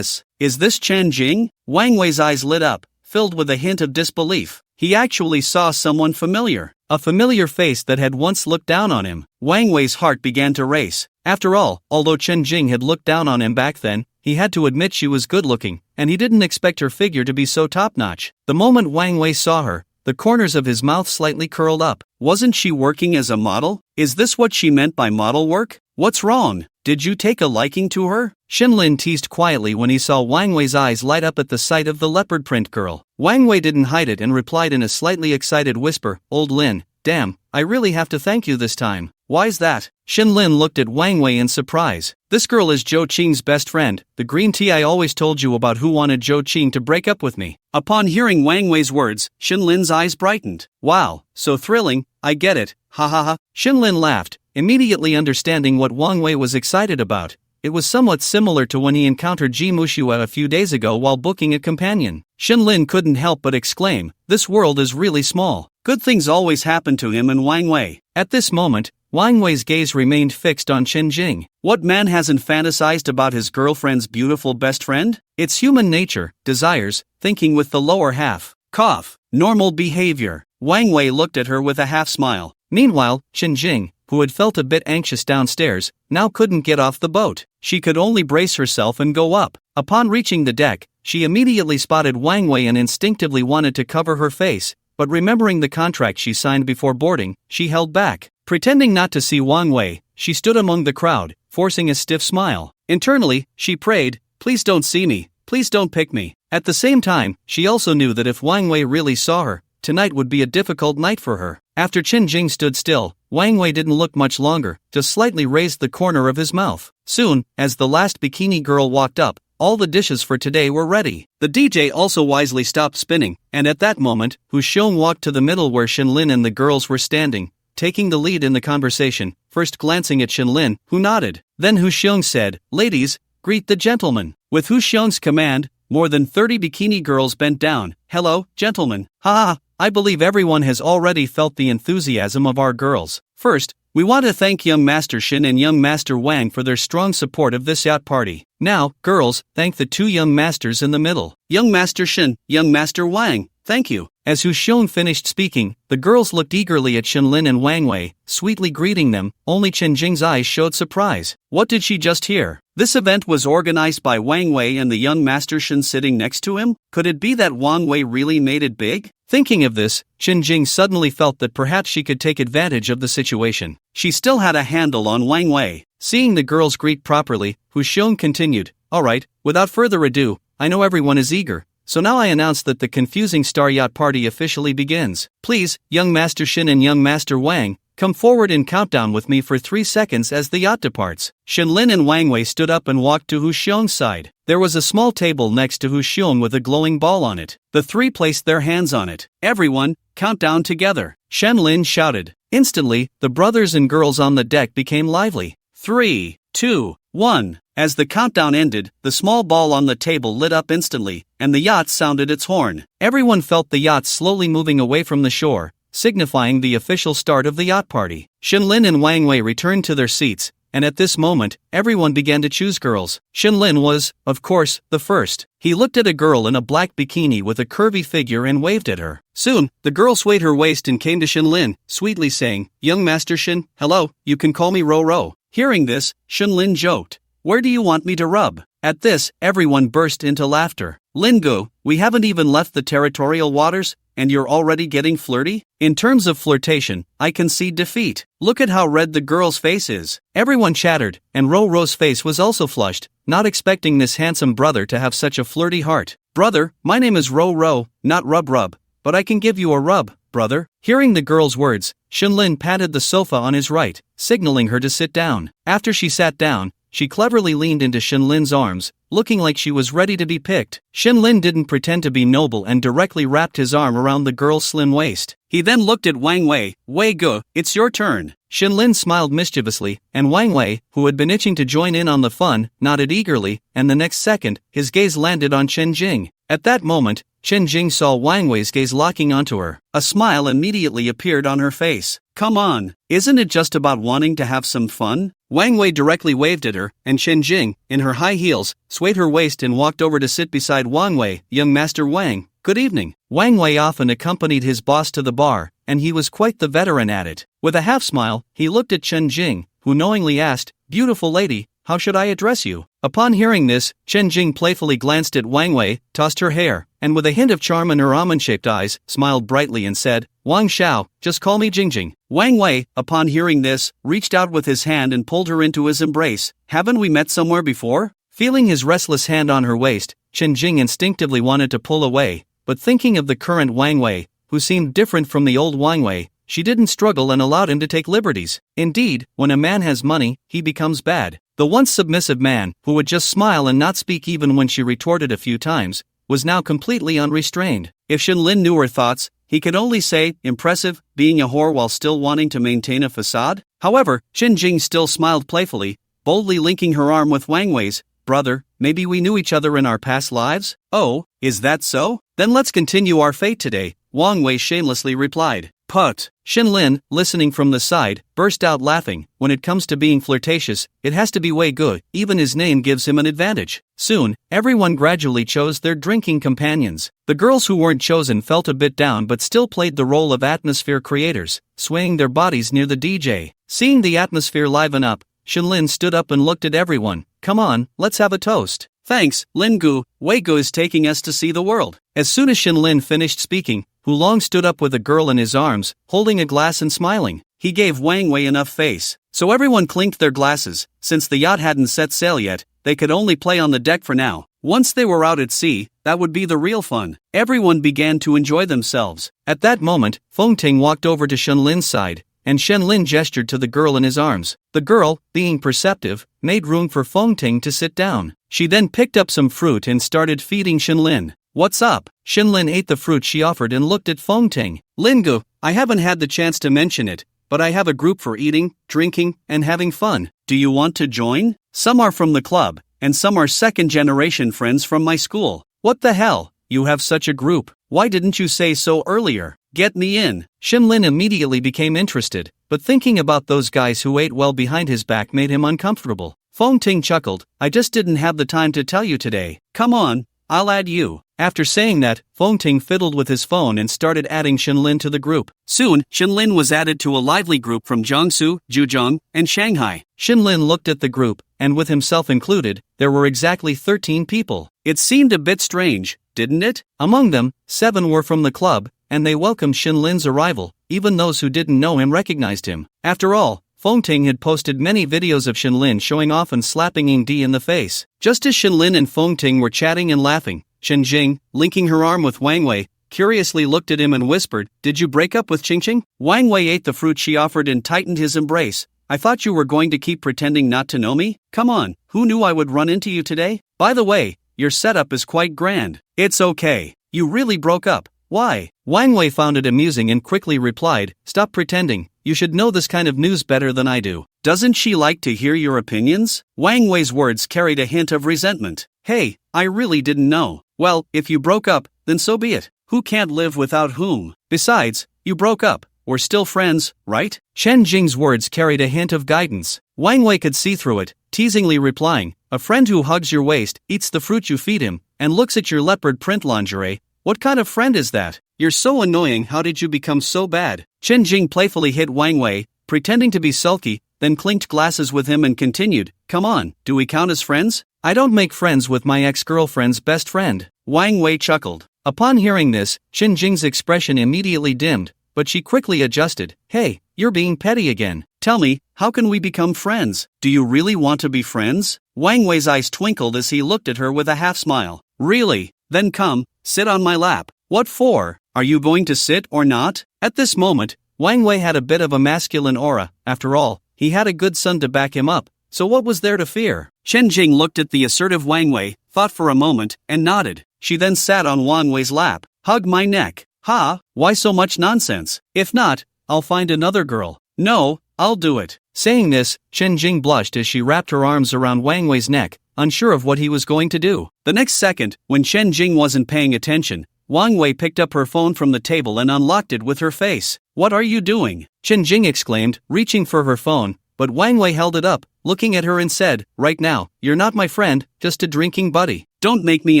Is this Chen Jing? Wang Wei's eyes lit up, filled with a hint of disbelief. He actually saw someone familiar. A familiar face that had once looked down on him. Wang Wei's heart began to race. After all, although Chen Jing had looked down on him back then, he had to admit she was good-looking, and he didn't expect her figure to be so top-notch. The moment Wang Wei saw her, the corners of his mouth slightly curled up. Wasn't she working as a model? Is this what she meant by model work? What's wrong? Did you take a liking to her? Shenlin teased quietly when he saw Wang Wei's eyes light up at the sight of the leopard print girl. Wang Wei didn't hide it and replied in a slightly excited whisper, "Old Lin, damn, I really have to thank you this time." "Why's that?" Shenlin looked at Wang Wei in surprise. "This girl is Zhou Qing's best friend, the green tea I always told you about who wanted Zhou Qing to break up with me." Upon hearing Wang Wei's words, Shenlin's eyes brightened. "Wow, so thrilling, I get it, ha ha ha." Shenlin laughed, immediately understanding what Wang Wei was excited about. It was somewhat similar to when he encountered Ji Mushua a few days ago while booking a companion. Shenlin couldn't help but exclaim, "This world is really small." Good things always happen to him and Wang Wei. At this moment, Wang Wei's gaze remained fixed on Chen Jing. What man hasn't fantasized about his girlfriend's beautiful best friend? It's human nature, desires, thinking with the lower half. Cough. Normal behavior. Wang Wei looked at her with a half smile. Meanwhile, Chen Jing, who had felt a bit anxious downstairs, now couldn't get off the boat. She could only brace herself and go up. Upon reaching the deck, she immediately spotted Wang Wei and instinctively wanted to cover her face, but remembering the contract she signed before boarding, she held back. Pretending not to see Wang Wei, she stood among the crowd, forcing a stiff smile. Internally, she prayed, "Please don't see me, please don't pick me." At the same time, she also knew that if Wang Wei really saw her, tonight would be a difficult night for her. After Chen Jing stood still, Wang Wei didn't look much longer, just slightly raised the corner of his mouth. Soon, as the last bikini girl walked up, all the dishes for today were ready. The DJ also wisely stopped spinning, and at that moment, Hu Xiong walked to the middle where Shenlin and the girls were standing, taking the lead in the conversation, first glancing at Shenlin, who nodded. Then Hu Xiong said, "Ladies, greet the gentleman." With Hu Xiong's command, more than 30 bikini girls bent down. "Hello, gentlemen. Ha! I believe everyone has already felt the enthusiasm of our girls. First, we want to thank young Master Shin and young Master Wang for their strong support of this yacht party. Now, girls, thank the two young masters in the middle. Young Master Shin, young Master Wang, thank you." As Hu Xiong finished speaking, the girls looked eagerly at Shenlin and Wang Wei, sweetly greeting them. Only Chen Jing's eyes showed surprise. What did she just hear? This event was organized by Wang Wei and the young Master Shin sitting next to him? Could it be that Wang Wei really made it big? Thinking of this, Chen Jing suddenly felt that perhaps she could take advantage of the situation. She still had a handle on Wang Wei. Seeing the girls greet properly, Huxiong continued, "Alright, without further ado, I know everyone is eager, so now I announce that the confusing Star Yacht Party officially begins. Please, young Master Shin and young Master Wang, come forward and count down with me for 3 seconds as the yacht departs." Shenlin and Wang Wei stood up and walked to Huxiong's side. There was a small table next to Huxiong with a glowing ball on it. The three placed their hands on it. "Everyone, count down together," Shenlin shouted. Instantly, the brothers and girls on the deck became lively. 3, 2, 1. As the countdown ended, the small ball on the table lit up instantly, and the yacht sounded its horn. Everyone felt the yacht slowly moving away from the shore, signifying the official start of the yacht party. Shenlin and Wang Wei returned to their seats, and at this moment, everyone began to choose girls. Shenlin was, of course, the first. He looked at a girl in a black bikini with a curvy figure and waved at her. Soon, the girl swayed her waist and came to Shenlin, sweetly saying, "Young Master Shin, hello, you can call me Ro-Ro." Hearing this, Shenlin joked, "Where do you want me to rub?" At this, everyone burst into laughter. "Lingu, we haven't even left the territorial waters, and you're already getting flirty? In terms of flirtation, I concede defeat. Look at how red the girl's face is." Everyone chattered, and Ro-Ro's face was also flushed, not expecting this handsome brother to have such a flirty heart. "Brother, my name is Ro-Ro, not Rub-Rub, but I can give you a rub, brother." Hearing the girl's words, Shenlin patted the sofa on his right, signaling her to sit down. After she sat down, she cleverly leaned into Shenlin's arms, looking like she was ready to be picked. Shenlin didn't pretend to be noble and directly wrapped his arm around the girl's slim waist. He then looked at Wang Wei. "Wei Ge, it's your turn." Shenlin smiled mischievously, and Wang Wei, who had been itching to join in on the fun, nodded eagerly, and the next second, his gaze landed on Chen Jing. At that moment, Chen Jing saw Wang Wei's gaze locking onto her. A smile immediately appeared on her face. "Come on, isn't it just about wanting to have some fun?" Wang Wei directly waved at her, and Chen Jing, in her high heels, swayed her waist and walked over to sit beside Wang Wei. "Young Master Wang, good evening." Wang Wei often accompanied his boss to the bar, and he was quite the veteran at it. With a half smile, he looked at Chen Jing, who knowingly asked, "Beautiful lady, how should I address you?" Upon hearing this, Chen Jing playfully glanced at Wang Wei, tossed her hair, and with a hint of charm in her almond-shaped eyes, smiled brightly and said, "Wang Xiao, just call me Jingjing." Wang Wei, upon hearing this, reached out with his hand and pulled her into his embrace. "Haven't we met somewhere before?" Feeling his restless hand on her waist, Chen Jing instinctively wanted to pull away, but thinking of the current Wang Wei, who seemed different from the old Wang Wei, she didn't struggle and allowed him to take liberties. Indeed, when a man has money, he becomes bad. The once submissive man, who would just smile and not speak even when she retorted a few times, was now completely unrestrained. If Shenlin knew her thoughts, he could only say, "Impressive, being a whore while still wanting to maintain a facade." However, Chen Jing still smiled playfully, boldly linking her arm with Wang Wei's. "Brother, maybe we knew each other in our past lives?" "Oh, is that so? Then let's continue our fate today," Wang Wei shamelessly replied. "Put." Shenlin, listening from the side, burst out laughing. When it comes to being flirtatious, it has to be Wei Ge, even his name gives him an advantage. Soon, everyone gradually chose their drinking companions. The girls who weren't chosen felt a bit down but still played the role of atmosphere creators, swaying their bodies near the DJ. Seeing the atmosphere liven up, Shenlin stood up and looked at everyone. "Come on, let's have a toast." "Thanks, Lingu, Wei Ge is taking us to see the world." As soon as Shenlin finished speaking, Hulong stood up with a girl in his arms, holding a glass and smiling. He gave Wang Wei enough face, so everyone clinked their glasses. Since the yacht hadn't set sail yet, they could only play on the deck for now. Once they were out at sea, that would be the real fun. Everyone began to enjoy themselves. At that moment, Feng Ting walked over to Shenlin's side, and Shenlin gestured to the girl in his arms. The girl, being perceptive, made room for Feng Ting to sit down. She then picked up some fruit and started feeding Shenlin. "What's up?" Shenlin ate the fruit she offered and looked at Feng Ting. "Lingu, I haven't had the chance to mention it, but I have a group for eating, drinking, and having fun. Do you want to join? Some are from the club, and some are second-generation friends from my school." "What the hell? You have such a group. Why didn't you say so earlier? Get me in." Shenlin immediately became interested, but thinking about those guys who ate well behind his back made him uncomfortable. Feng Ting chuckled, "I just didn't have the time to tell you today. Come on, I'll add you." After saying that, Feng Ting fiddled with his phone and started adding Shenlin to the group. Soon, Shenlin was added to a lively group from Jiangsu, Zhejiang, and Shanghai. Shenlin looked at the group, and with himself included, there were exactly 13 people. It seemed a bit strange, didn't it? Among them, 7 were from the club, and they welcomed Shenlin's arrival. Even those who didn't know him recognized him. After all, Fengting had posted many videos of Shenlin showing off and slapping Ying Di in the face. Just as Shenlin and Fengting were chatting and laughing, Chen Jing, linking her arm with Wang Wei, curiously looked at him and whispered, "Did you break up with Qingqing?" Wang Wei ate the fruit she offered and tightened his embrace. "I thought you were going to keep pretending not to know me? Come on, who knew I would run into you today? By the way, your setup is quite grand." "It's okay. You really broke up. Why?" Wang Wei found it amusing and quickly replied, "Stop pretending. You should know this kind of news better than I do. Doesn't she like to hear your opinions?" Wang Wei's words carried a hint of resentment. "Hey, I really didn't know." "Well, if you broke up, then so be it. Who can't live without whom? Besides, you broke up. We're still friends, right?" Chen Jing's words carried a hint of guidance. Wang Wei could see through it, teasingly replying, "A friend who hugs your waist, eats the fruit you feed him, and looks at your leopard print lingerie. What kind of friend is that? You're so annoying. How did you become so bad?" Chen Jing playfully hit Wang Wei, pretending to be sulky, then clinked glasses with him and continued, "Come on, do we count as friends? I don't make friends with my ex-girlfriend's best friend." Wang Wei chuckled. Upon hearing this, Chen Jing's expression immediately dimmed, but she quickly adjusted. "Hey, you're being petty again. Tell me, how can we become friends? Do you really want to be friends?" Wang Wei's eyes twinkled as he looked at her with a half-smile. "Really? Then come, sit on my lap." "What for? Are you going to sit or not?" At this moment, Wang Wei had a bit of a masculine aura. After all, he had a good son to back him up, so what was there to fear? Chen Jing looked at the assertive Wang Wei, thought for a moment, and nodded. She then sat on Wang Wei's lap. "Hug my neck." "Ha, why so much nonsense? If not, I'll find another girl." "No, I'll do it." Saying this, Chen Jing blushed as she wrapped her arms around Wang Wei's neck, unsure of what he was going to do. The next second, when Chen Jing wasn't paying attention, Wang Wei picked up her phone from the table and unlocked it with her face. "What are you doing?" Chen Jing exclaimed, reaching for her phone, but Wang Wei held it up, looking at her and said, "Right now, you're not my friend, just a drinking buddy. Don't make me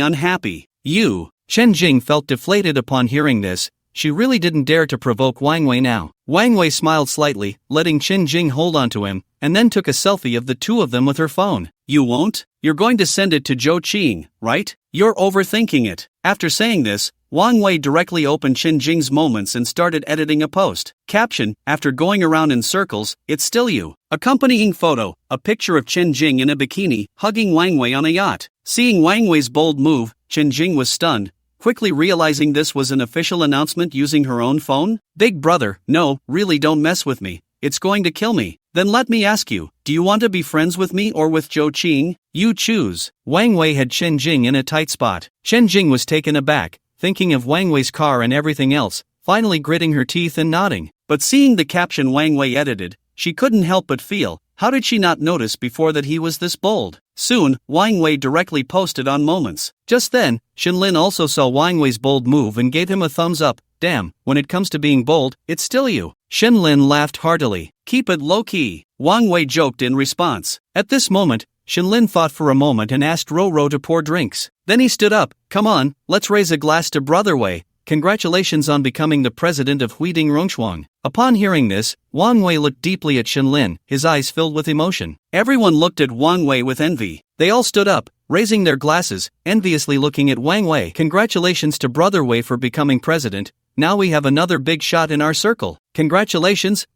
unhappy. You." Chen Jing felt deflated upon hearing this. She really didn't dare to provoke Wang Wei now. Wang Wei smiled slightly, letting Chen Jing hold onto him, and then took a selfie of the two of them with her phone. "You won't? You're going to send it to Zhou Qing, right? You're overthinking it." After saying this, Wang Wei directly opened Chen Jing's moments and started editing a post. Caption: "After going around in circles, it's still you." Accompanying photo: a picture of Chen Jing in a bikini, hugging Wang Wei on a yacht. Seeing Wang Wei's bold move, Chen Jing was stunned, quickly realizing this was an official announcement using her own phone. "Big brother, no, really don't mess with me. It's going to kill me." "Then let me ask you, do you want to be friends with me or with Zhou Qing? You choose." Wang Wei had Chen Jing in a tight spot. Chen Jing was taken aback, thinking of Wang Wei's car and everything else, finally gritting her teeth and nodding. But seeing the caption Wang Wei edited, she couldn't help but feel, how did she not notice before that he was this bold? Soon, Wang Wei directly posted on Moments. Just then, Shenlin also saw Wang Wei's bold move and gave him a thumbs up. "Damn, when it comes to being bold, it's still you." Shenlin laughed heartily. "Keep it low-key," Wang Wei joked in response. At this moment, Shenlin thought for a moment and asked Ro to pour drinks. Then he stood up. "Come on, let's raise a glass to Brother Wei. Congratulations on becoming the president of Huiding Rongshuang." Upon hearing this, Wang Wei looked deeply at Shenlin, his eyes filled with emotion. Everyone looked at Wang Wei with envy. They all stood up, raising their glasses, enviously looking at Wang Wei. "Congratulations to Brother Wei for becoming president. Now we have another big shot in our circle. Congratulations,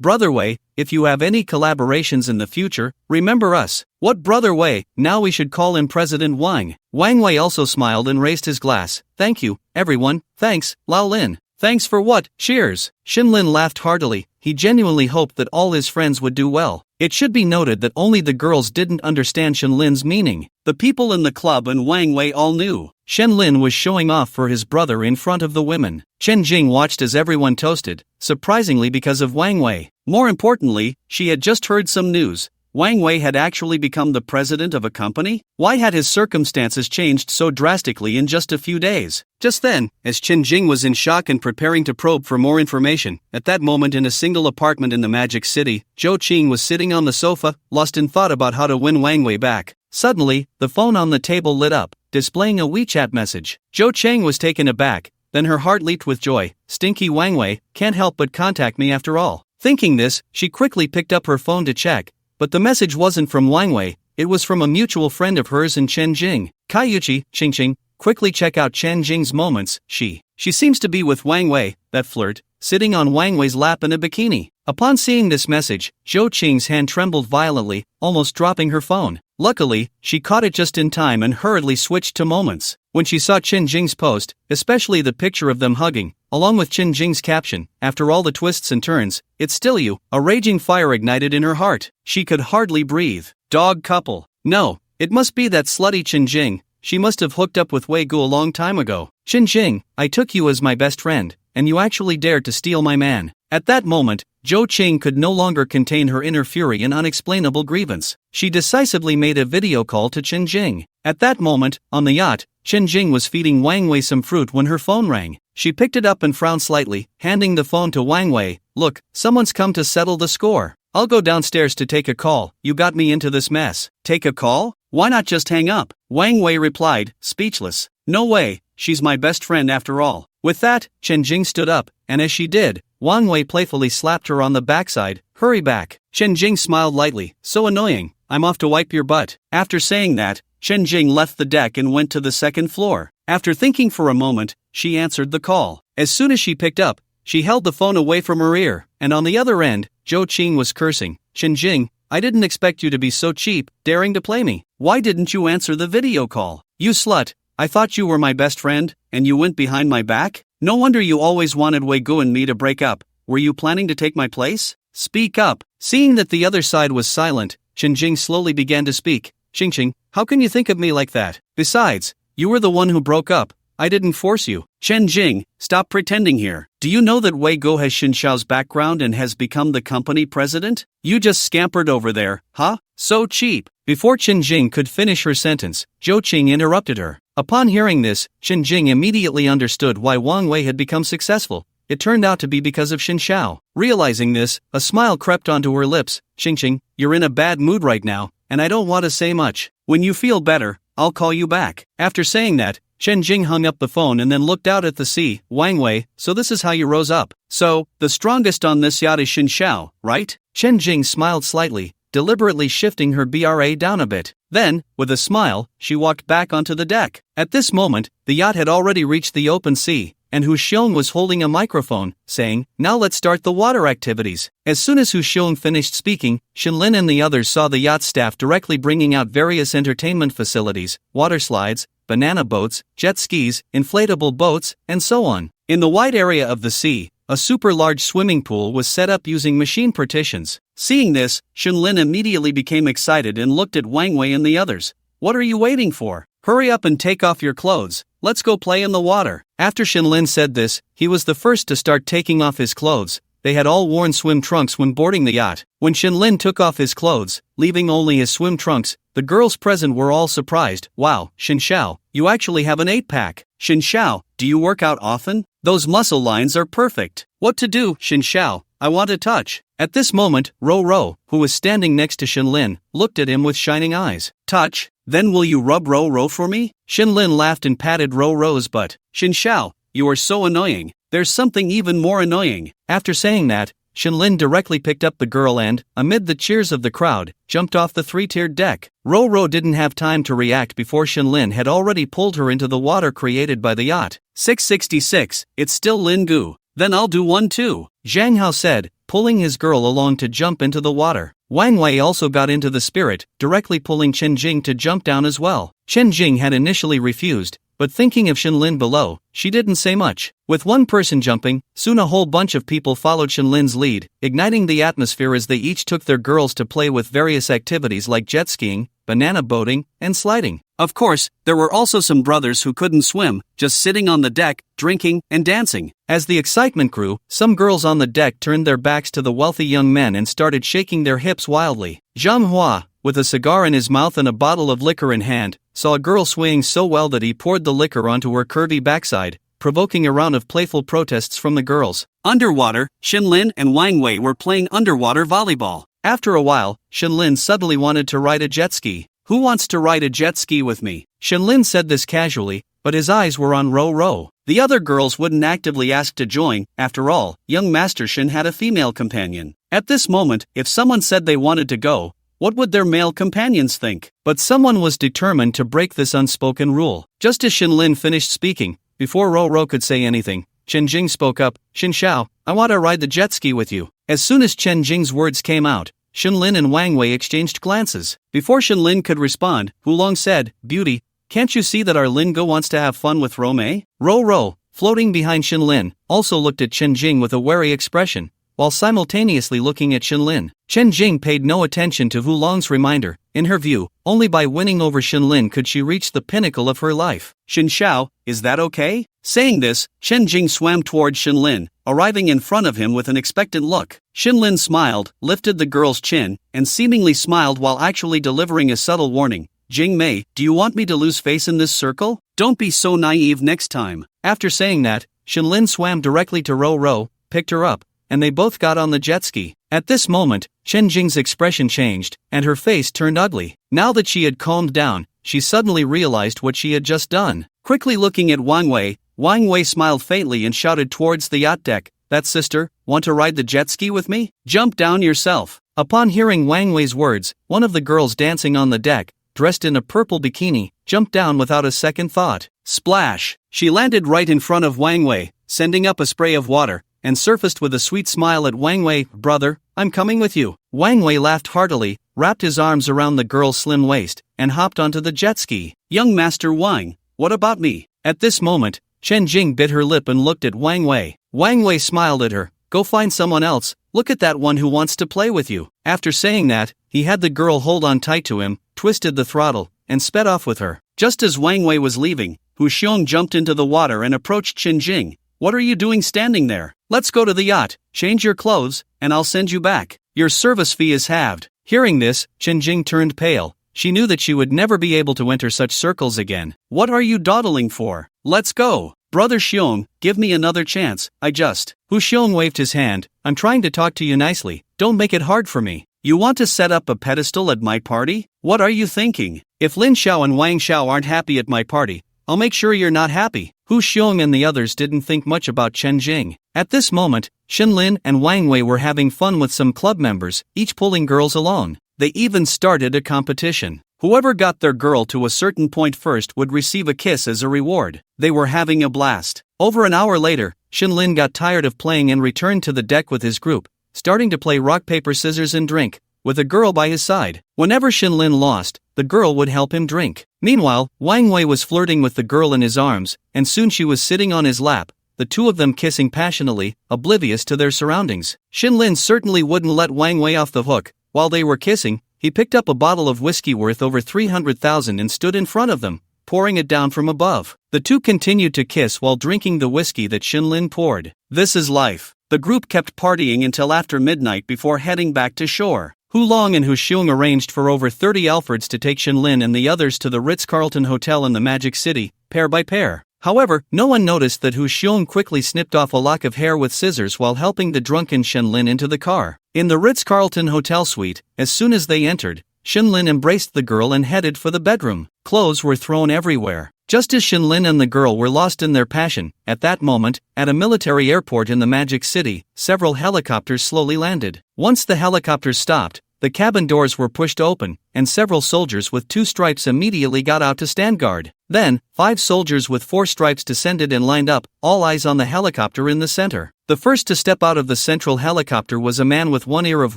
Brother Wei. If you have any collaborations in the future, remember us." "What Brother Wei? Now we should call him President Wang." Wang Wei also smiled and raised his glass. "Thank you, everyone. Thanks, Lao Lin." "Thanks for what? Cheers." Shenlin laughed heartily. He genuinely hoped that all his friends would do well. It should be noted that only the girls didn't understand Shenlin's meaning. The people in the club and Wang Wei all knew. Shenlin was showing off for his brother in front of the women. Chen Jing watched as everyone toasted, surprisingly because of Wang Wei. More importantly, she had just heard some news. Wang Wei had actually become the president of a company? Why had his circumstances changed so drastically in just a few days? Just then, as Chen Jing was in shock and preparing to probe for more information, at that moment in a single apartment in the Magic City, Zhou Qing was sitting on the sofa, lost in thought about how to win Wang Wei back. Suddenly, the phone on the table lit up, displaying a WeChat message. Zhou Cheng was taken aback, then her heart leaped with joy. "Stinky Wang Wei, can't help but contact me after all." Thinking this, she quickly picked up her phone to check. But the message wasn't from Wang Wei, it was from a mutual friend of hers and Chen Jing. "Kaiyuchi, Qingqing, quickly check out Chen Jing's moments, she seems to be with Wang Wei, that flirt, sitting on Wang Wei's lap in a bikini." Upon seeing this message, Zhou Qing's hand trembled violently, almost dropping her phone. Luckily, she caught it just in time and hurriedly switched to Moments. When she saw Qin Jing's post, especially the picture of them hugging, along with Qin Jing's caption, "After all the twists and turns, it's still you," a raging fire ignited in her heart. She could hardly breathe. Dog couple. No, it must be that slutty Qin Jing. She must have hooked up with Wei Gu a long time ago. Qin Jing, I took you as my best friend, and you actually dared to steal my man. At that moment, Zhou Qing could no longer contain her inner fury and unexplainable grievance. She decisively made a video call to Qin Jing. At that moment, on the yacht, Qin Jing was feeding Wang Wei some fruit when her phone rang. She picked it up and frowned slightly, handing the phone to Wang Wei. "Look, someone's come to settle the score. I'll go downstairs to take a call. You got me into this mess." "Take a call? Why not just hang up?" Wang Wei replied, speechless. "No way, she's my best friend after all." With that, Qin Jing stood up, and as she did, Wang Wei playfully slapped her on the backside. "Hurry back." Qin Jing smiled lightly. "So annoying, I'm off to wipe your butt." After saying that, Qin Jing left the deck and went to the second floor. After thinking for a moment, she answered the call. As soon as she picked up, she held the phone away from her ear, and on the other end, Zhou Qing was cursing. "Qin Jing, I didn't expect you to be so cheap, daring to play me. Why didn't you answer the video call? You slut, I thought you were my best friend, and you went behind my back? No wonder you always wanted Wei Gu and me to break up. Were you planning to take my place? Speak up." Seeing that the other side was silent, Qin Jing slowly began to speak. "Xingqing, how can you think of me like that? Besides, you were the one who broke up. I didn't force you." "Qin Jing, stop pretending here. Do you know that Wei Gu has Xin Xiao's background and has become the company president? You just scampered over there, huh? So cheap." Before Qin Jing could finish her sentence, Zhou Qing interrupted her. Upon hearing this, Qin Jing immediately understood why Wang Wei had become successful. It turned out to be because of Xin Xiao. Realizing this, a smile crept onto her lips. "Xingqing, you're in a bad mood right now, and I don't want to say much. When you feel better, I'll call you back." After saying that, Qin Jing hung up the phone and then looked out at the sea. "Wang Wei, so this is how you rose up. So, the strongest on this yacht is Xin Xiao, right?" Qin Jing smiled slightly, deliberately shifting her BRA down a bit. Then, with a smile, she walked back onto the deck. At this moment, the yacht had already reached the open sea, and Hu Xiong was holding a microphone, saying, "Now let's start the water activities." As soon as Hu Xiong finished speaking, Shenlin and the others saw the yacht staff directly bringing out various entertainment facilities, water slides, banana boats, jet skis, inflatable boats, and so on. In the wide area of the sea, a super large swimming pool was set up using machine partitions. Seeing this, Shenlin immediately became excited and looked at Wang Wei and the others. "What are you waiting for? Hurry up and take off your clothes. Let's go play in the water." After Shenlin said this, he was the first to start taking off his clothes. They had all worn swim trunks when boarding the yacht. When Shenlin took off his clothes, leaving only his swim trunks, the girls present were all surprised. "Wow, Xin Xiao, you actually have an 8-pack. Xin Xiao, do you work out often? Those muscle lines are perfect." "What to do, Xin Xiao? I want to touch." At this moment, Ro Ro, who was standing next to Shenlin, looked at him with shining eyes. "Touch? Then will you rub Ro Ro for me?" Shenlin laughed and patted Ro Ro's butt. "Xin Xiao, you are so annoying. There's something even more annoying." After saying that, Shenlin directly picked up the girl and, amid the cheers of the crowd, jumped off the 3-tiered deck. Ro Ro didn't have time to react before Shenlin had already pulled her into the water created by the yacht. 666, it's still Lin Gu. Then I'll do one too, Zhang Hao said, pulling his girl along to jump into the water. Wang Wei also got into the spirit, directly pulling Chen Jing to jump down as well. Chen Jing had initially refused, but thinking of Shenlin below, she didn't say much. With one person jumping, soon a whole bunch of people followed Shenlin's lead, igniting the atmosphere as they each took their girls to play with various activities like jet skiing, banana boating, and sliding. Of course, there were also some brothers who couldn't swim, just sitting on the deck, drinking, and dancing. As the excitement grew, some girls on the deck turned their backs to the wealthy young men and started shaking their hips wildly. Zhang Hua, with a cigar in his mouth and a bottle of liquor in hand, saw a girl swaying so well that he poured the liquor onto her curvy backside, provoking a round of playful protests from the girls. Underwater, Shenlin and Wang Wei were playing underwater volleyball. After a while, Shenlin suddenly wanted to ride a jet ski. "Who wants to ride a jet ski with me?" Shenlin said this casually, but his eyes were on Ro Ro. The other girls wouldn't actively ask to join. After all, young Master Shen had a female companion. At this moment, if someone said they wanted to go, what would their male companions think? But someone was determined to break this unspoken rule. Just as Shenlin finished speaking, before Ro Ro could say anything, Chen Jing spoke up, Xin Xiao, I want to ride the jet ski with you. As soon as Chen Jing's words came out, Xinlin and Wang Wei exchanged glances. Before Xinlin could respond, Hulong said, Beauty, can't you see that our Lingo wants to have fun with Rome? Ro, floating behind Xinlin, also looked at Chen Jing with a wary expression, while simultaneously looking at Xinlin. Chen Jing paid no attention to Hulong's reminder. In her view, only by winning over Xinlin could she reach the pinnacle of her life. Xin Xiao, is that okay? Saying this, Chen Jing swam toward Xinlin, arriving in front of him with an expectant look. Xinlin smiled, lifted the girl's chin, and seemingly smiled while actually delivering a subtle warning. Jing Mei, do you want me to lose face in this circle? Don't be so naive next time. After saying that, Xinlin swam directly to Ro, picked her up, and they both got on the jet ski. At this moment, Chen Jing's expression changed, and her face turned ugly. Now that she had calmed down, she suddenly realized what she had just done. Quickly looking at Wang Wei smiled faintly and shouted towards the yacht deck, That sister, want to ride the jet ski with me? Jump down yourself. Upon hearing Wang Wei's words, one of the girls dancing on the deck, dressed in a purple bikini, jumped down without a second thought. Splash! She landed right in front of Wang Wei, sending up a spray of water, and surfaced with a sweet smile at Wang Wei. Brother, I'm coming with you. Wang Wei laughed heartily, wrapped his arms around the girl's slim waist, and hopped onto the jet ski. Young Master Wang, what about me? At this moment, Chen Jing bit her lip and looked at Wang Wei. Wang Wei smiled at her. Go find someone else, look at that one who wants to play with you. After saying that, he had the girl hold on tight to him, twisted the throttle, and sped off with her. Just as Wang Wei was leaving, Hu Xiong jumped into the water and approached Chen Jing. What are you doing standing there? Let's go to the yacht, change your clothes, and I'll send you back. Your service fee is halved. Hearing this, Chen Jing turned pale. She knew that she would never be able to enter such circles again. What are you dawdling for? Let's go. Brother Xiong, give me another chance, Hu Xiong waved his hand. I'm trying to talk to you nicely, don't make it hard for me. You want to set up a pedestal at my party? What are you thinking? If Lin Xiao and Wang Xiao aren't happy at my party, I'll make sure you're not happy. Hu Xiong and the others didn't think much about Chen Jing. At this moment, Xinlin and Wang Wei were having fun with some club members, each pulling girls along. They even started a competition. Whoever got their girl to a certain point first would receive a kiss as a reward. They were having a blast. Over an hour later, Xinlin got tired of playing and returned to the deck with his group, starting to play rock paper scissors and drink, with a girl by his side. Whenever Xinlin lost, the girl would help him drink. Meanwhile, Wang Wei was flirting with the girl in his arms, and soon she was sitting on his lap, the two of them kissing passionately, oblivious to their surroundings. Xinlin certainly wouldn't let Wang Wei off the hook. While they were kissing, he picked up a bottle of whiskey worth over 300,000 and stood in front of them, pouring it down from above. The two continued to kiss while drinking the whiskey that Xinlin poured. This is life. The group kept partying until after midnight before heading back to shore. Hu Long and Hu Xiong arranged for over 30 Alfreds to take Xinlin and the others to the Ritz-Carlton Hotel in the Magic City, pair by pair. However, no one noticed that Hu Xiong quickly snipped off a lock of hair with scissors while helping the drunken Xinlin into the car. In the Ritz-Carlton Hotel suite, as soon as they entered, Xinlin embraced the girl and headed for the bedroom. Clothes were thrown everywhere. Just as Xinlin and the girl were lost in their passion, at that moment, at a military airport in the Magic City, several helicopters slowly landed. Once the helicopters stopped, the cabin doors were pushed open, and several soldiers with 2 stripes immediately got out to stand guard. Then, 5 soldiers with 4 stripes descended and lined up, all eyes on the helicopter in the center. The first to step out of the central helicopter was a man with 1 ear of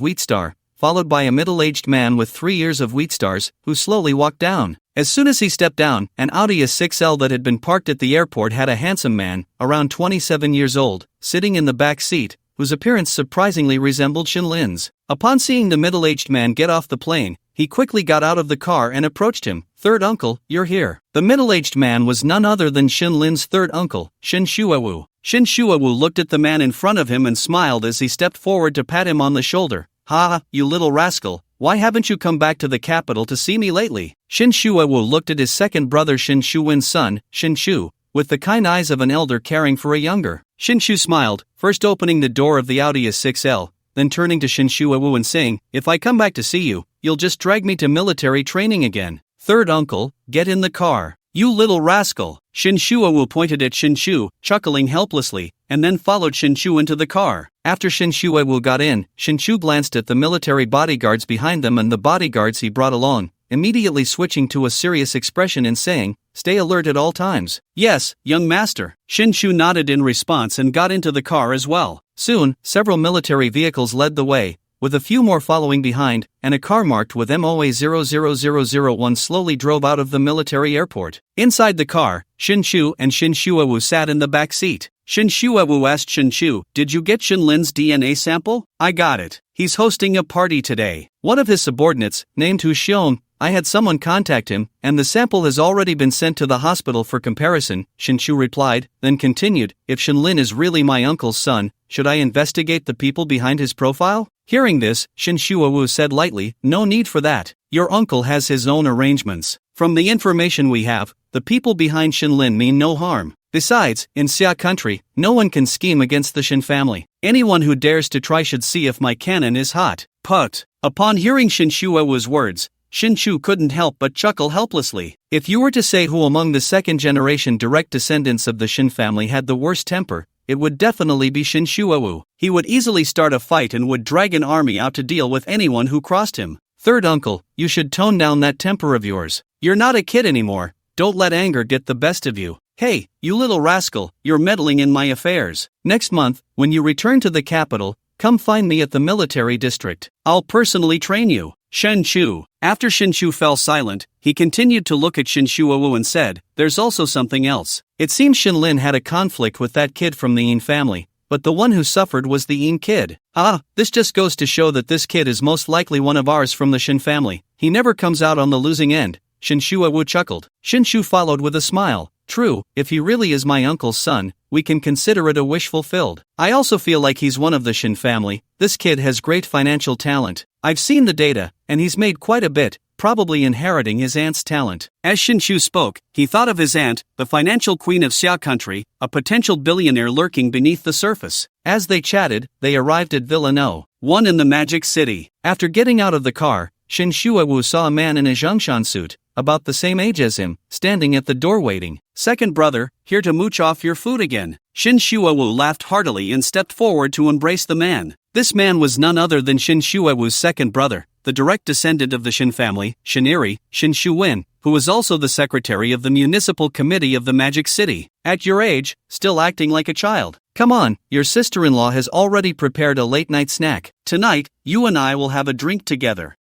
wheat star, followed by a middle-aged man with 3 ears of wheat stars, who slowly walked down. As soon as he stepped down, an Audi A6L that had been parked at the airport had a handsome man, around 27 years old, sitting in the back seat, whose appearance surprisingly resembled Xinlin's. Upon seeing the middle-aged man get off the plane, he quickly got out of the car and approached him. Third uncle, you're here. The middle-aged man was none other than Xinlin's third uncle, Xin Shuawu. Xin Shuawu looked at the man in front of him and smiled as he stepped forward to pat him on the shoulder. Ha, you little rascal, why haven't you come back to the capital to see me lately? Xin Shuawu looked at his second brother Xin Shuwen's son, Xin Shu, with the kind eyes of an elder caring for a younger. Xin Shu smiled, first opening the door of the Audi A6L, then turning to Xin Shuawu and saying, if I come back to see you, you'll just drag me to military training again. Third uncle, get in the car. You little rascal. Xin Shuawu pointed at Xin Shu, chuckling helplessly, and then followed Xin Shu into the car. After Xin Shuawu got in, Xin Shu glanced at the military bodyguards behind them and the bodyguards he brought along, immediately switching to a serious expression and saying, stay alert at all times. Yes, young master. Shinshu nodded in response and got into the car as well. Soon, several military vehicles led the way, with a few more following behind, and a car marked with MOA 00001 slowly drove out of the military airport. Inside the car, Shinshu and Shinshuawu sat in the back seat. Shinshuawu asked Shinshu, "Did you get Shinlin's DNA sample?" "I got it. He's hosting a party today." One of his subordinates, named Hu Xiong, "I had someone contact him, and the sample has already been sent to the hospital for comparison," Shinshu replied, then continued, "If Shinlin is really my uncle's son, should I investigate the people behind his profile?" Hearing this, Shinshuawu said lightly, "No need for that. Your uncle has his own arrangements. From the information we have, the people behind Shinlin mean no harm. Besides, in Xia country, no one can scheme against the Shin family. Anyone who dares to try should see if my cannon is hot." Put. Upon hearing Shinshuawu's words, Shinshu couldn't help but chuckle helplessly. If you were to say who among the second-generation direct descendants of the Shin family had the worst temper, it would definitely be Shinshuawu. He would easily start a fight and would drag an army out to deal with anyone who crossed him. Third uncle, you should tone down that temper of yours. You're not a kid anymore. Don't let anger get the best of you. Hey, you little rascal, you're meddling in my affairs. Next month, when you return to the capital, come find me at the military district. I'll personally train you. Shinshu. After Shinshu fell silent, he continued to look at Shinshuawu and said, "There's also something else. It seems Shinlin had a conflict with that kid from the Yin family, but the one who suffered was the Yin kid. This just goes to show that this kid is most likely one of ours from the Shin family. He never comes out on the losing end." Shinshuawu chuckled. Shinshu followed with a smile. "True, if he really is my uncle's son, we can consider it a wish fulfilled. I also feel like he's one of the Shin family. This kid has great financial talent. I've seen the data, and he's made quite a bit, probably inheriting his aunt's talent." As Shinshu spoke, he thought of his aunt, the financial queen of Xia country, a potential billionaire lurking beneath the surface. As they chatted, they arrived at Villa No. 1 in the Magic City. After getting out of the car, Shinshuawu saw a man in a Zhongshan suit, about the same age as him, standing at the door waiting. "Second brother, here to mooch off your food again." Shinshuawu laughed heartily and stepped forward to embrace the man. This man was none other than Shinshuawu's second brother, the direct descendant of the Shin family, Shiniri, Shinshuwen, who was also the secretary of the municipal committee of the Magic City. "At your age, still acting like a child. Come on, your sister-in-law has already prepared a late-night snack. Tonight, you and I will have a drink together."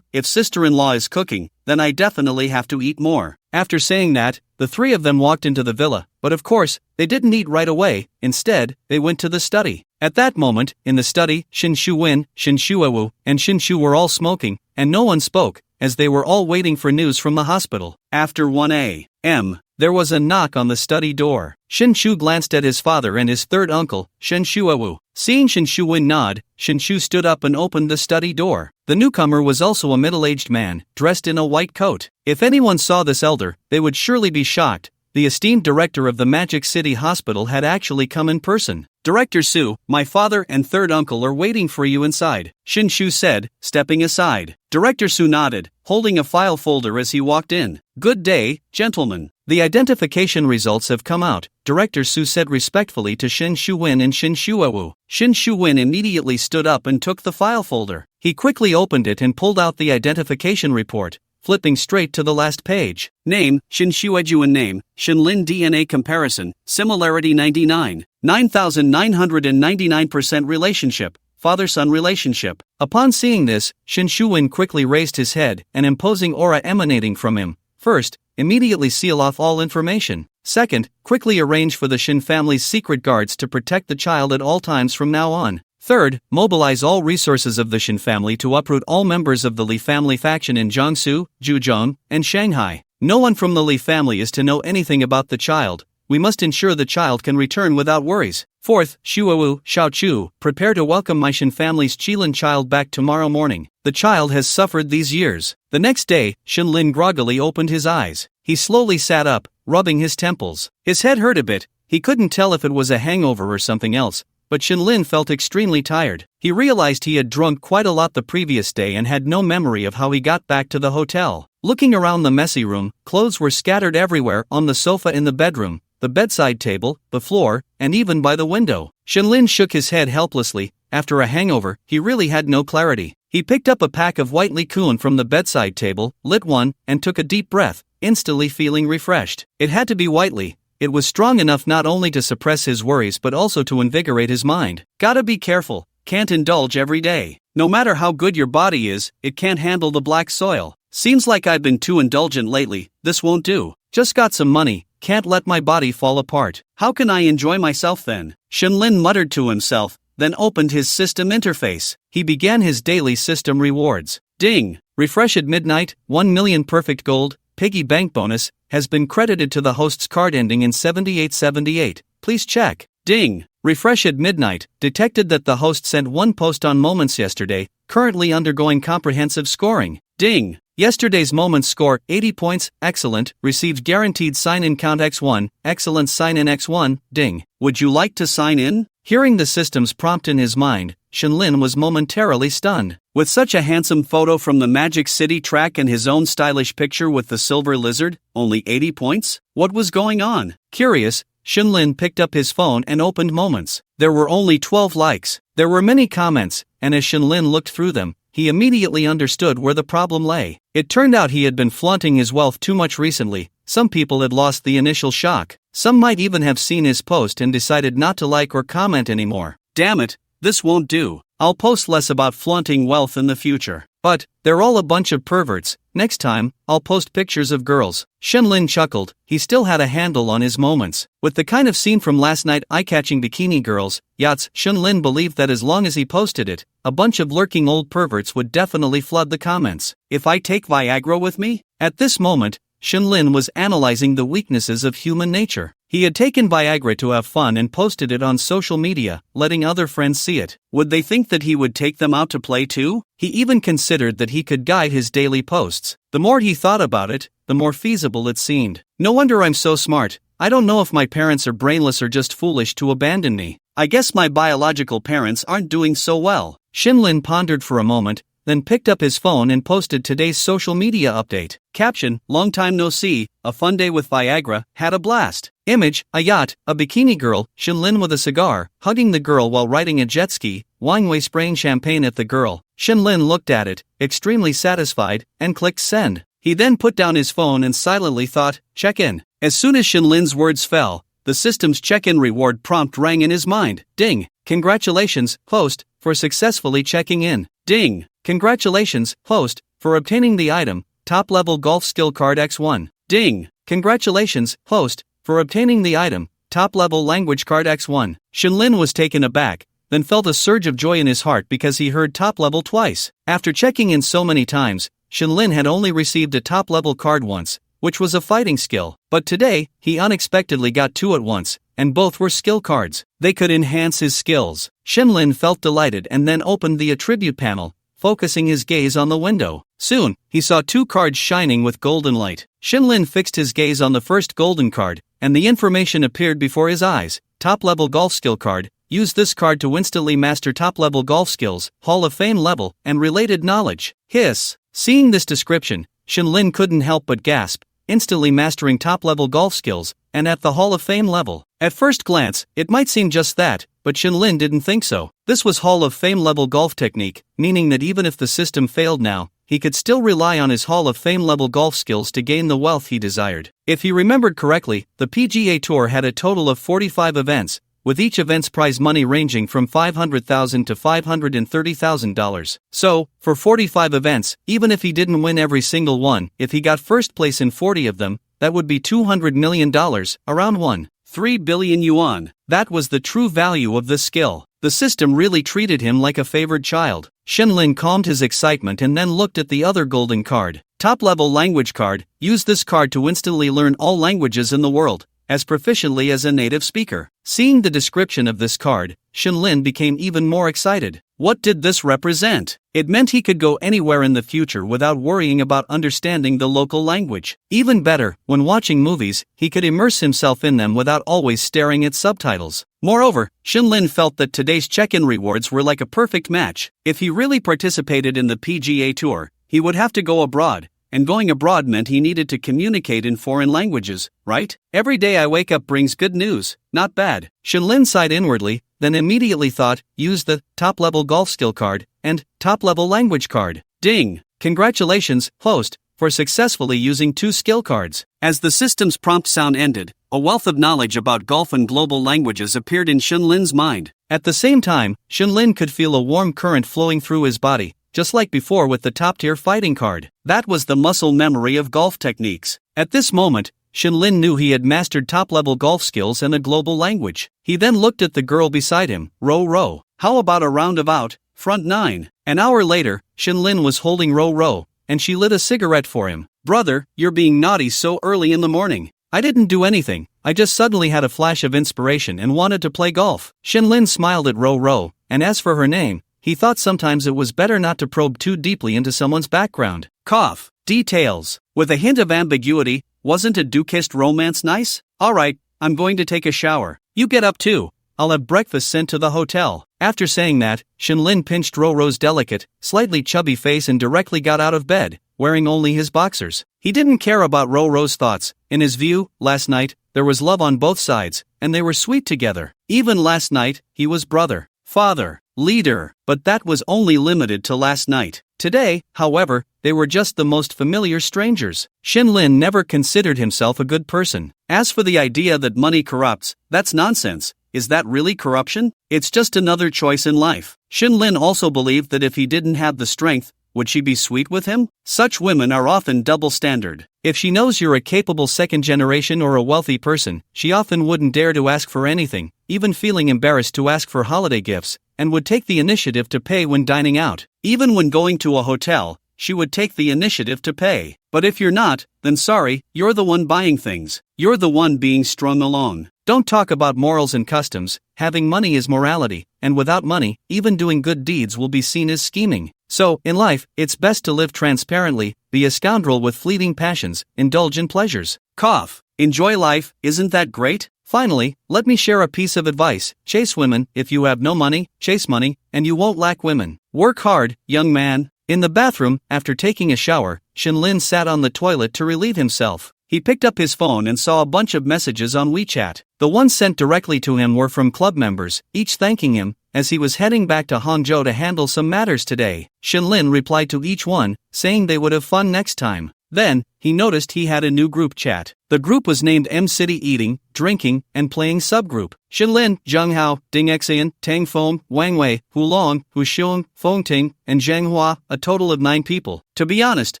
If sister-in-law is cooking, then I definitely have to eat more. After saying that, the three of them walked into the villa, but of course, they didn't eat right away. Instead, they went to the study. At that moment, in the study, Shinshuwen, Shinshuawu, and Shinshu were all smoking, and no one spoke, as they were all waiting for news from the hospital. After 1 a.m., there was a knock on the study door. Shinshu glanced at his father and his third uncle, Shinshuawu. Seeing Shinshuwen nod, Shinshu stood up and opened the study door. The newcomer was also a middle-aged man, dressed in a white coat. If anyone saw this elder, they would surely be shocked. The esteemed director of the Magic City Hospital had actually come in person. "Director Su, my father and third uncle are waiting for you inside," Shinshu said, stepping aside. Director Su nodded, holding a file folder as he walked in. "Good day, gentlemen. The identification results have come out," Director Su said respectfully to Shinshuwen and Shinshuawu. Shinshuwen immediately stood up and took the file folder. He quickly opened it and pulled out the identification report, flipping straight to the last page. Name, Shinshuajuan name, Shinlin DNA comparison, similarity 99, 9,999% relationship, father-son relationship. Upon seeing this, Shinshuwen quickly raised his head, an imposing aura emanating from him. First, immediately seal off all information. Second, quickly arrange for the Shin family's secret guards to protect the child at all times from now on. Third, mobilize all resources of the Shin family to uproot all members of the Li family faction in Jiangsu, Zhejiang, and Shanghai. No one from the Li family is to know anything about the child. We must ensure the child can return without worries. Fourth, Shuawu, Xiaochu, prepare to welcome my Shin family's Qilin child back tomorrow morning. The child has suffered these years. The next day, Shinlin groggily opened his eyes. He slowly sat up, rubbing his temples. His head hurt a bit. He couldn't tell if it was a hangover or something else, but Shinlin felt extremely tired. He realized he had drunk quite a lot the previous day and had no memory of how he got back to the hotel. Looking around the messy room, clothes were scattered everywhere, on the sofa in the bedroom, the bedside table, the floor, and even by the window. Shinlin shook his head helplessly. After a hangover, he really had no clarity. He picked up a pack of white liqueur from the bedside table, lit one, and took a deep breath. instantly feeling refreshed. It had to be Whiteley. It was strong enough not only to suppress his worries but also to invigorate his mind. Gotta be careful, can't indulge every day. No matter how good your body is, it can't handle the black soil. Seems like I've been too indulgent lately, this won't do. Just got some money, can't let my body fall apart. How can I enjoy myself then? Shenlin muttered to himself, then opened his system interface. He began his daily system rewards. Ding! Refresh at midnight, 1 million perfect gold, piggy bank bonus, has been credited to the host's card ending in 7878. Please check. Ding! Refresh at midnight, detected that the host sent one post on Moments yesterday, currently undergoing comprehensive scoring. Ding! Yesterday's Moments score, 80 points, excellent, received guaranteed sign-in count X1, excellent sign-in X1, ding. Would you like to sign in? Hearing the system's prompt in his mind, Shenlin was momentarily stunned. With such a handsome photo from the Magic City track and his own stylish picture with the silver lizard, only 80 points? What was going on? Curious, Shenlin picked up his phone and opened Moments. There were only 12 likes. There were many comments, and as Shenlin looked through them, he immediately understood where the problem lay. It turned out he had been flaunting his wealth too much recently. Some people had lost the initial shock. Some might even have seen his post and decided not to like or comment anymore. Damn it, this won't do. I'll post less about flaunting wealth in the future. But, they're all a bunch of perverts. Next time, I'll post pictures of girls. Shenlin chuckled. He still had a handle on his Moments. With the kind of scene from last night, eye-catching bikini girls, yachts, Shenlin believed that as long as he posted it, a bunch of lurking old perverts would definitely flood the comments. If I take Viagra with me? At this moment, Shenlin was analyzing the weaknesses of human nature. He had taken Viagra to have fun and posted it on social media, letting other friends see it. Would they think that he would take them out to play too? He even considered that he could guide his daily posts. The more he thought about it, the more feasible it seemed. No wonder I'm so smart. I don't know if my parents are brainless or just foolish to abandon me. I guess my biological parents aren't doing so well. Shenlin pondered for a moment, then picked up his phone and posted today's social media update. Caption, long time no see, a fun day with Viagra, had a blast. Image, a yacht, a bikini girl, Shenlin with a cigar, hugging the girl while riding a jet ski, Wangwei spraying champagne at the girl. Shenlin looked at it, extremely satisfied, and clicked send. He then put down his phone and silently thought, check in. As soon as Shenlin's words fell, the system's check-in reward prompt rang in his mind. Ding! Congratulations, host, for successfully checking in. Ding! Congratulations, host, for obtaining the item, top-level golf skill card X1. Ding! Congratulations, host, for obtaining the item, top-level language card X1. Shenlin was taken aback, then felt a surge of joy in his heart because he heard top-level twice. After checking in so many times, Shenlin had only received a top-level card once, which was a fighting skill. But today, he unexpectedly got two at once, and both were skill cards. They could enhance his skills. Shenlin felt delighted and then opened the attribute panel, focusing his gaze on the window. Soon, he saw two cards shining with golden light. Shenlin fixed his gaze on the first golden card, and the information appeared before his eyes. Top-level golf skill card. Use this card to instantly master top-level golf skills, Hall of Fame level, and related knowledge. Hiss. Seeing this description, Shenlin couldn't help but gasp. Instantly mastering top-level golf skills, and at the Hall of Fame level. At first glance, it might seem just that, but Shenlin didn't think so. This was Hall of Fame level golf technique, meaning that even if the system failed now, he could still rely on his Hall of Fame level golf skills to gain the wealth he desired. If he remembered correctly, the PGA Tour had a total of 45 events, with each event's prize money ranging from $500,000 to $530,000. So, for 45 events, even if he didn't win every single one, if he got first place in 40 of them, that would be $200 million, around 1.3 billion yuan. That was the true value of this skill. The system really treated him like a favored child. Shenlin calmed his excitement and then looked at the other golden card. Top-level language card. Use this card to instantly learn all languages in the world, as proficiently as a native speaker. Seeing the description of this card, Shenlin became even more excited. What did this represent? It meant he could go anywhere in the future without worrying about understanding the local language. Even better, when watching movies, he could immerse himself in them without always staring at subtitles. Moreover, Shenlin felt that today's check-in rewards were like a perfect match. If he really participated in the PGA Tour, he would have to go abroad. And going abroad meant he needed to communicate in foreign languages, right? Every day I wake up brings good news, not bad. Shenlin sighed inwardly, then immediately thought, use the top-level golf skill card and top-level language card. Ding! Congratulations, host, for successfully using 2 skill cards. As the system's prompt sound ended, a wealth of knowledge about golf and global languages appeared in Shunlin's mind. At the same time, Shunlin could feel a warm current flowing through his body, just like before with the top-tier fighting card. That was the muscle memory of golf techniques. At this moment, Shunlin knew he had mastered top-level golf skills and a global language. He then looked at the girl beside him. Row. How about a round of out, front 9? An hour later, Shunlin was holding Row, and she lit a cigarette for him. Brother, you're being naughty so early in the morning. I didn't do anything, I just suddenly had a flash of inspiration and wanted to play golf. Shunlin smiled at Row, and as for her name, he thought sometimes it was better not to probe too deeply into someone's background. Cough. Details. With a hint of ambiguity, wasn't a Duquesne romance nice? Alright, I'm going to take a shower. You get up too. I'll have breakfast sent to the hotel. After saying that, Shunlin pinched Row's delicate, slightly chubby face and directly got out of bed, wearing only his boxers. He didn't care about Row's thoughts. In his view, last night, there was love on both sides, and they were sweet together. Even last night, he was brother, father, leader, but that was only limited to last night. Today, however, they were just the most familiar strangers. Shunlin never considered himself a good person. As for the idea that money corrupts, that's nonsense. Is that really corruption? It's just another choice in life. Shunlin also believed that if he didn't have the strength, would she be sweet with him? Such women are often double-standard. If she knows you're a capable second generation or a wealthy person, she often wouldn't dare to ask for anything, even feeling embarrassed to ask for holiday gifts, and would take the initiative to pay when dining out. Even when going to a hotel, she would take the initiative to pay. But if you're not, then sorry, you're the one buying things. You're the one being strung along. Don't talk about morals and customs. Having money is morality, and without money, even doing good deeds will be seen as scheming. So, in life, it's best to live transparently, be a scoundrel with fleeting passions, indulge in pleasures. Cough. Enjoy life, isn't that great? Finally, let me share a piece of advice. Chase women. If you have no money, chase money, and you won't lack women. Work hard, young man. In the bathroom, after taking a shower, Shunlin sat on the toilet to relieve himself. He picked up his phone and saw a bunch of messages on WeChat. The ones sent directly to him were from club members, each thanking him, as he was heading back to Hangzhou to handle some matters today. Shunlin replied to each one, saying they would have fun next time. Then, he noticed he had a new group chat. The group was named M-City Eating, Drinking, and Playing Subgroup. Shunlin, Zhenghao, Dingxian, Tang Feng, Wang Wei, Hulong, Huxiong, Fengting, and Zhanghua, a total of 9 people. To be honest,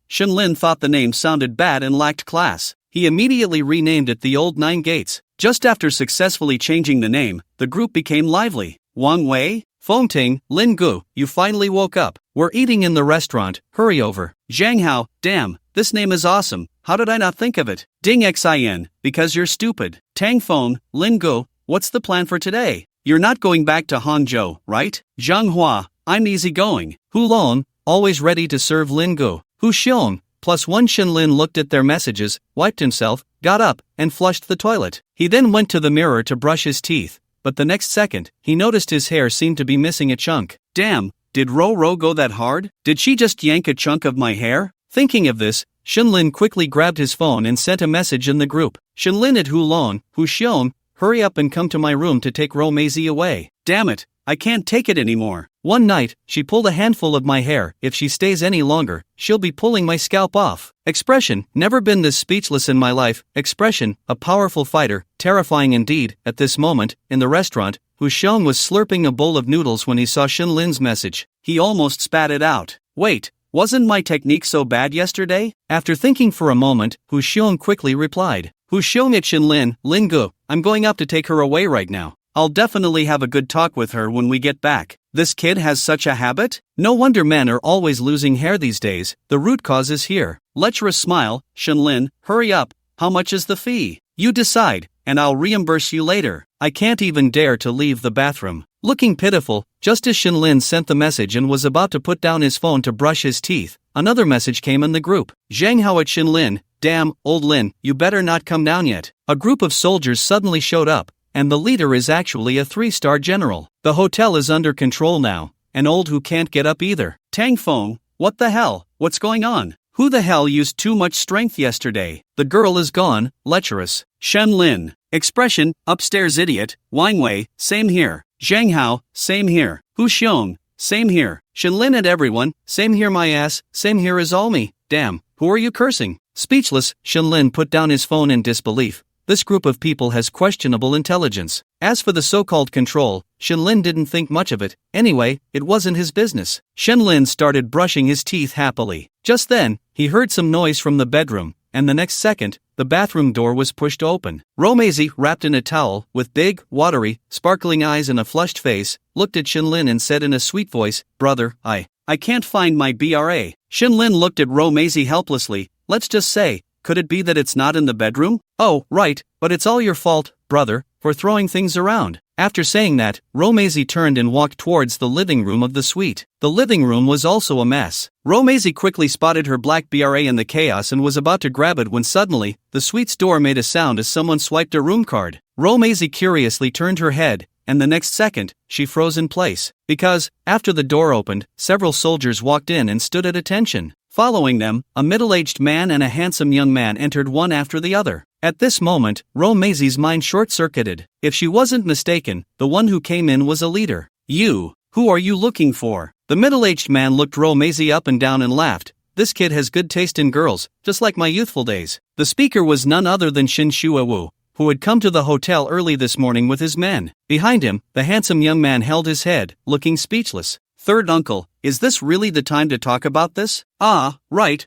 Shunlin thought the name sounded bad and lacked class. He immediately renamed it the Old Nine Gates. Just after successfully changing the name, the group became lively. Wang Wei, Fengting, Lin Gu, you finally woke up. We're eating in the restaurant, hurry over. Zhanghao, damn, this name is awesome, how did I not think of it? Dingxian, because you're stupid. Tang Feng, Lin Gu, what's the plan for today? You're not going back to Hangzhou, right? Zhanghua, I'm easygoing. Hulong, always ready to serve Lin Gu. Huxiong, +1. Shunlin looked at their messages, wiped himself, got up, and flushed the toilet. He then went to the mirror to brush his teeth, but the next second, he noticed his hair seemed to be missing a chunk. Damn, did Row go that hard? Did she just yank a chunk of my hair? Thinking of this, Shunlin quickly grabbed his phone and sent a message in the group. Shunlin at Hulong, Huxiong, hurry up and come to my room to take Row Maisie away. Damn it, I can't take it anymore. One night, she pulled a handful of my hair. If she stays any longer, she'll be pulling my scalp off. Expression, never been this speechless in my life. Expression, a powerful fighter, terrifying indeed. At this moment, in the restaurant, Huxiong was slurping a bowl of noodles when he saw Shunlin's message. He almost spat it out. Wait, wasn't my technique so bad yesterday? After thinking for a moment, Huxiong quickly replied. Huxiong at Shunlin, Lin Gu, I'm going up to take her away right now. I'll definitely have a good talk with her when we get back. This kid has such a habit? No wonder men are always losing hair these days. The root cause is here. Lecherous smile. Shunlin, hurry up. How much is the fee? You decide, and I'll reimburse you later. I can't even dare to leave the bathroom. Looking pitiful, just as Shunlin sent the message and was about to put down his phone to brush his teeth, another message came in the group. Zhanghao at Shunlin, damn, old Lin, you better not come down yet. A group of soldiers suddenly showed up, and the leader is actually a 3-star general. The hotel is under control now, an old who can't get up either. Tang Feng, what the hell, what's going on? Who the hell used too much strength yesterday? The girl is gone, lecherous. Shunlin, expression, upstairs idiot. Wang Wei, same here. Zhanghao, same here. Huxiong, same here. Shunlin and everyone, same here my ass, same here is all me. Damn, Who are you cursing? Speechless, Shenlin put down his phone in disbelief. This group of people has questionable intelligence. As for the so-called control, Shenlin didn't think much of it. Anyway, it wasn't his business. Shenlin started brushing his teeth happily. Just then, he heard some noise from the bedroom, and the next second, the bathroom door was pushed open. Romezi, wrapped in a towel, with big, watery, sparkling eyes and a flushed face, looked at Shenlin and said in a sweet voice, "Brother, I can't find my BRA." Shenlin looked at Romezi helplessly. Let's just say, could it be that it's not in the bedroom? Oh, right, but it's all your fault, brother, for throwing things around. After saying that, Romezi turned and walked towards the living room of the suite. The living room was also a mess. Romezi quickly spotted her black BRA in the chaos and was about to grab it when suddenly, the suite's door made a sound as someone swiped a room card. Romezi curiously turned her head, and the next second, she froze in place. Because, after the door opened, several soldiers walked in and stood at attention. Following them, a middle-aged man and a handsome young man entered one after the other. At this moment, Romezi's mind short-circuited. If she wasn't mistaken, the one who came in was a leader. "You, who are you looking for?" The middle-aged man looked Romezi up and down and laughed. "This kid has good taste in girls, just like my youthful days." The speaker was none other than Shin Shuawu, who had come to the hotel early this morning with his men. Behind him, the handsome young man held his head, looking speechless. "Third uncle, is this really the time to talk about this?" "Ah, right.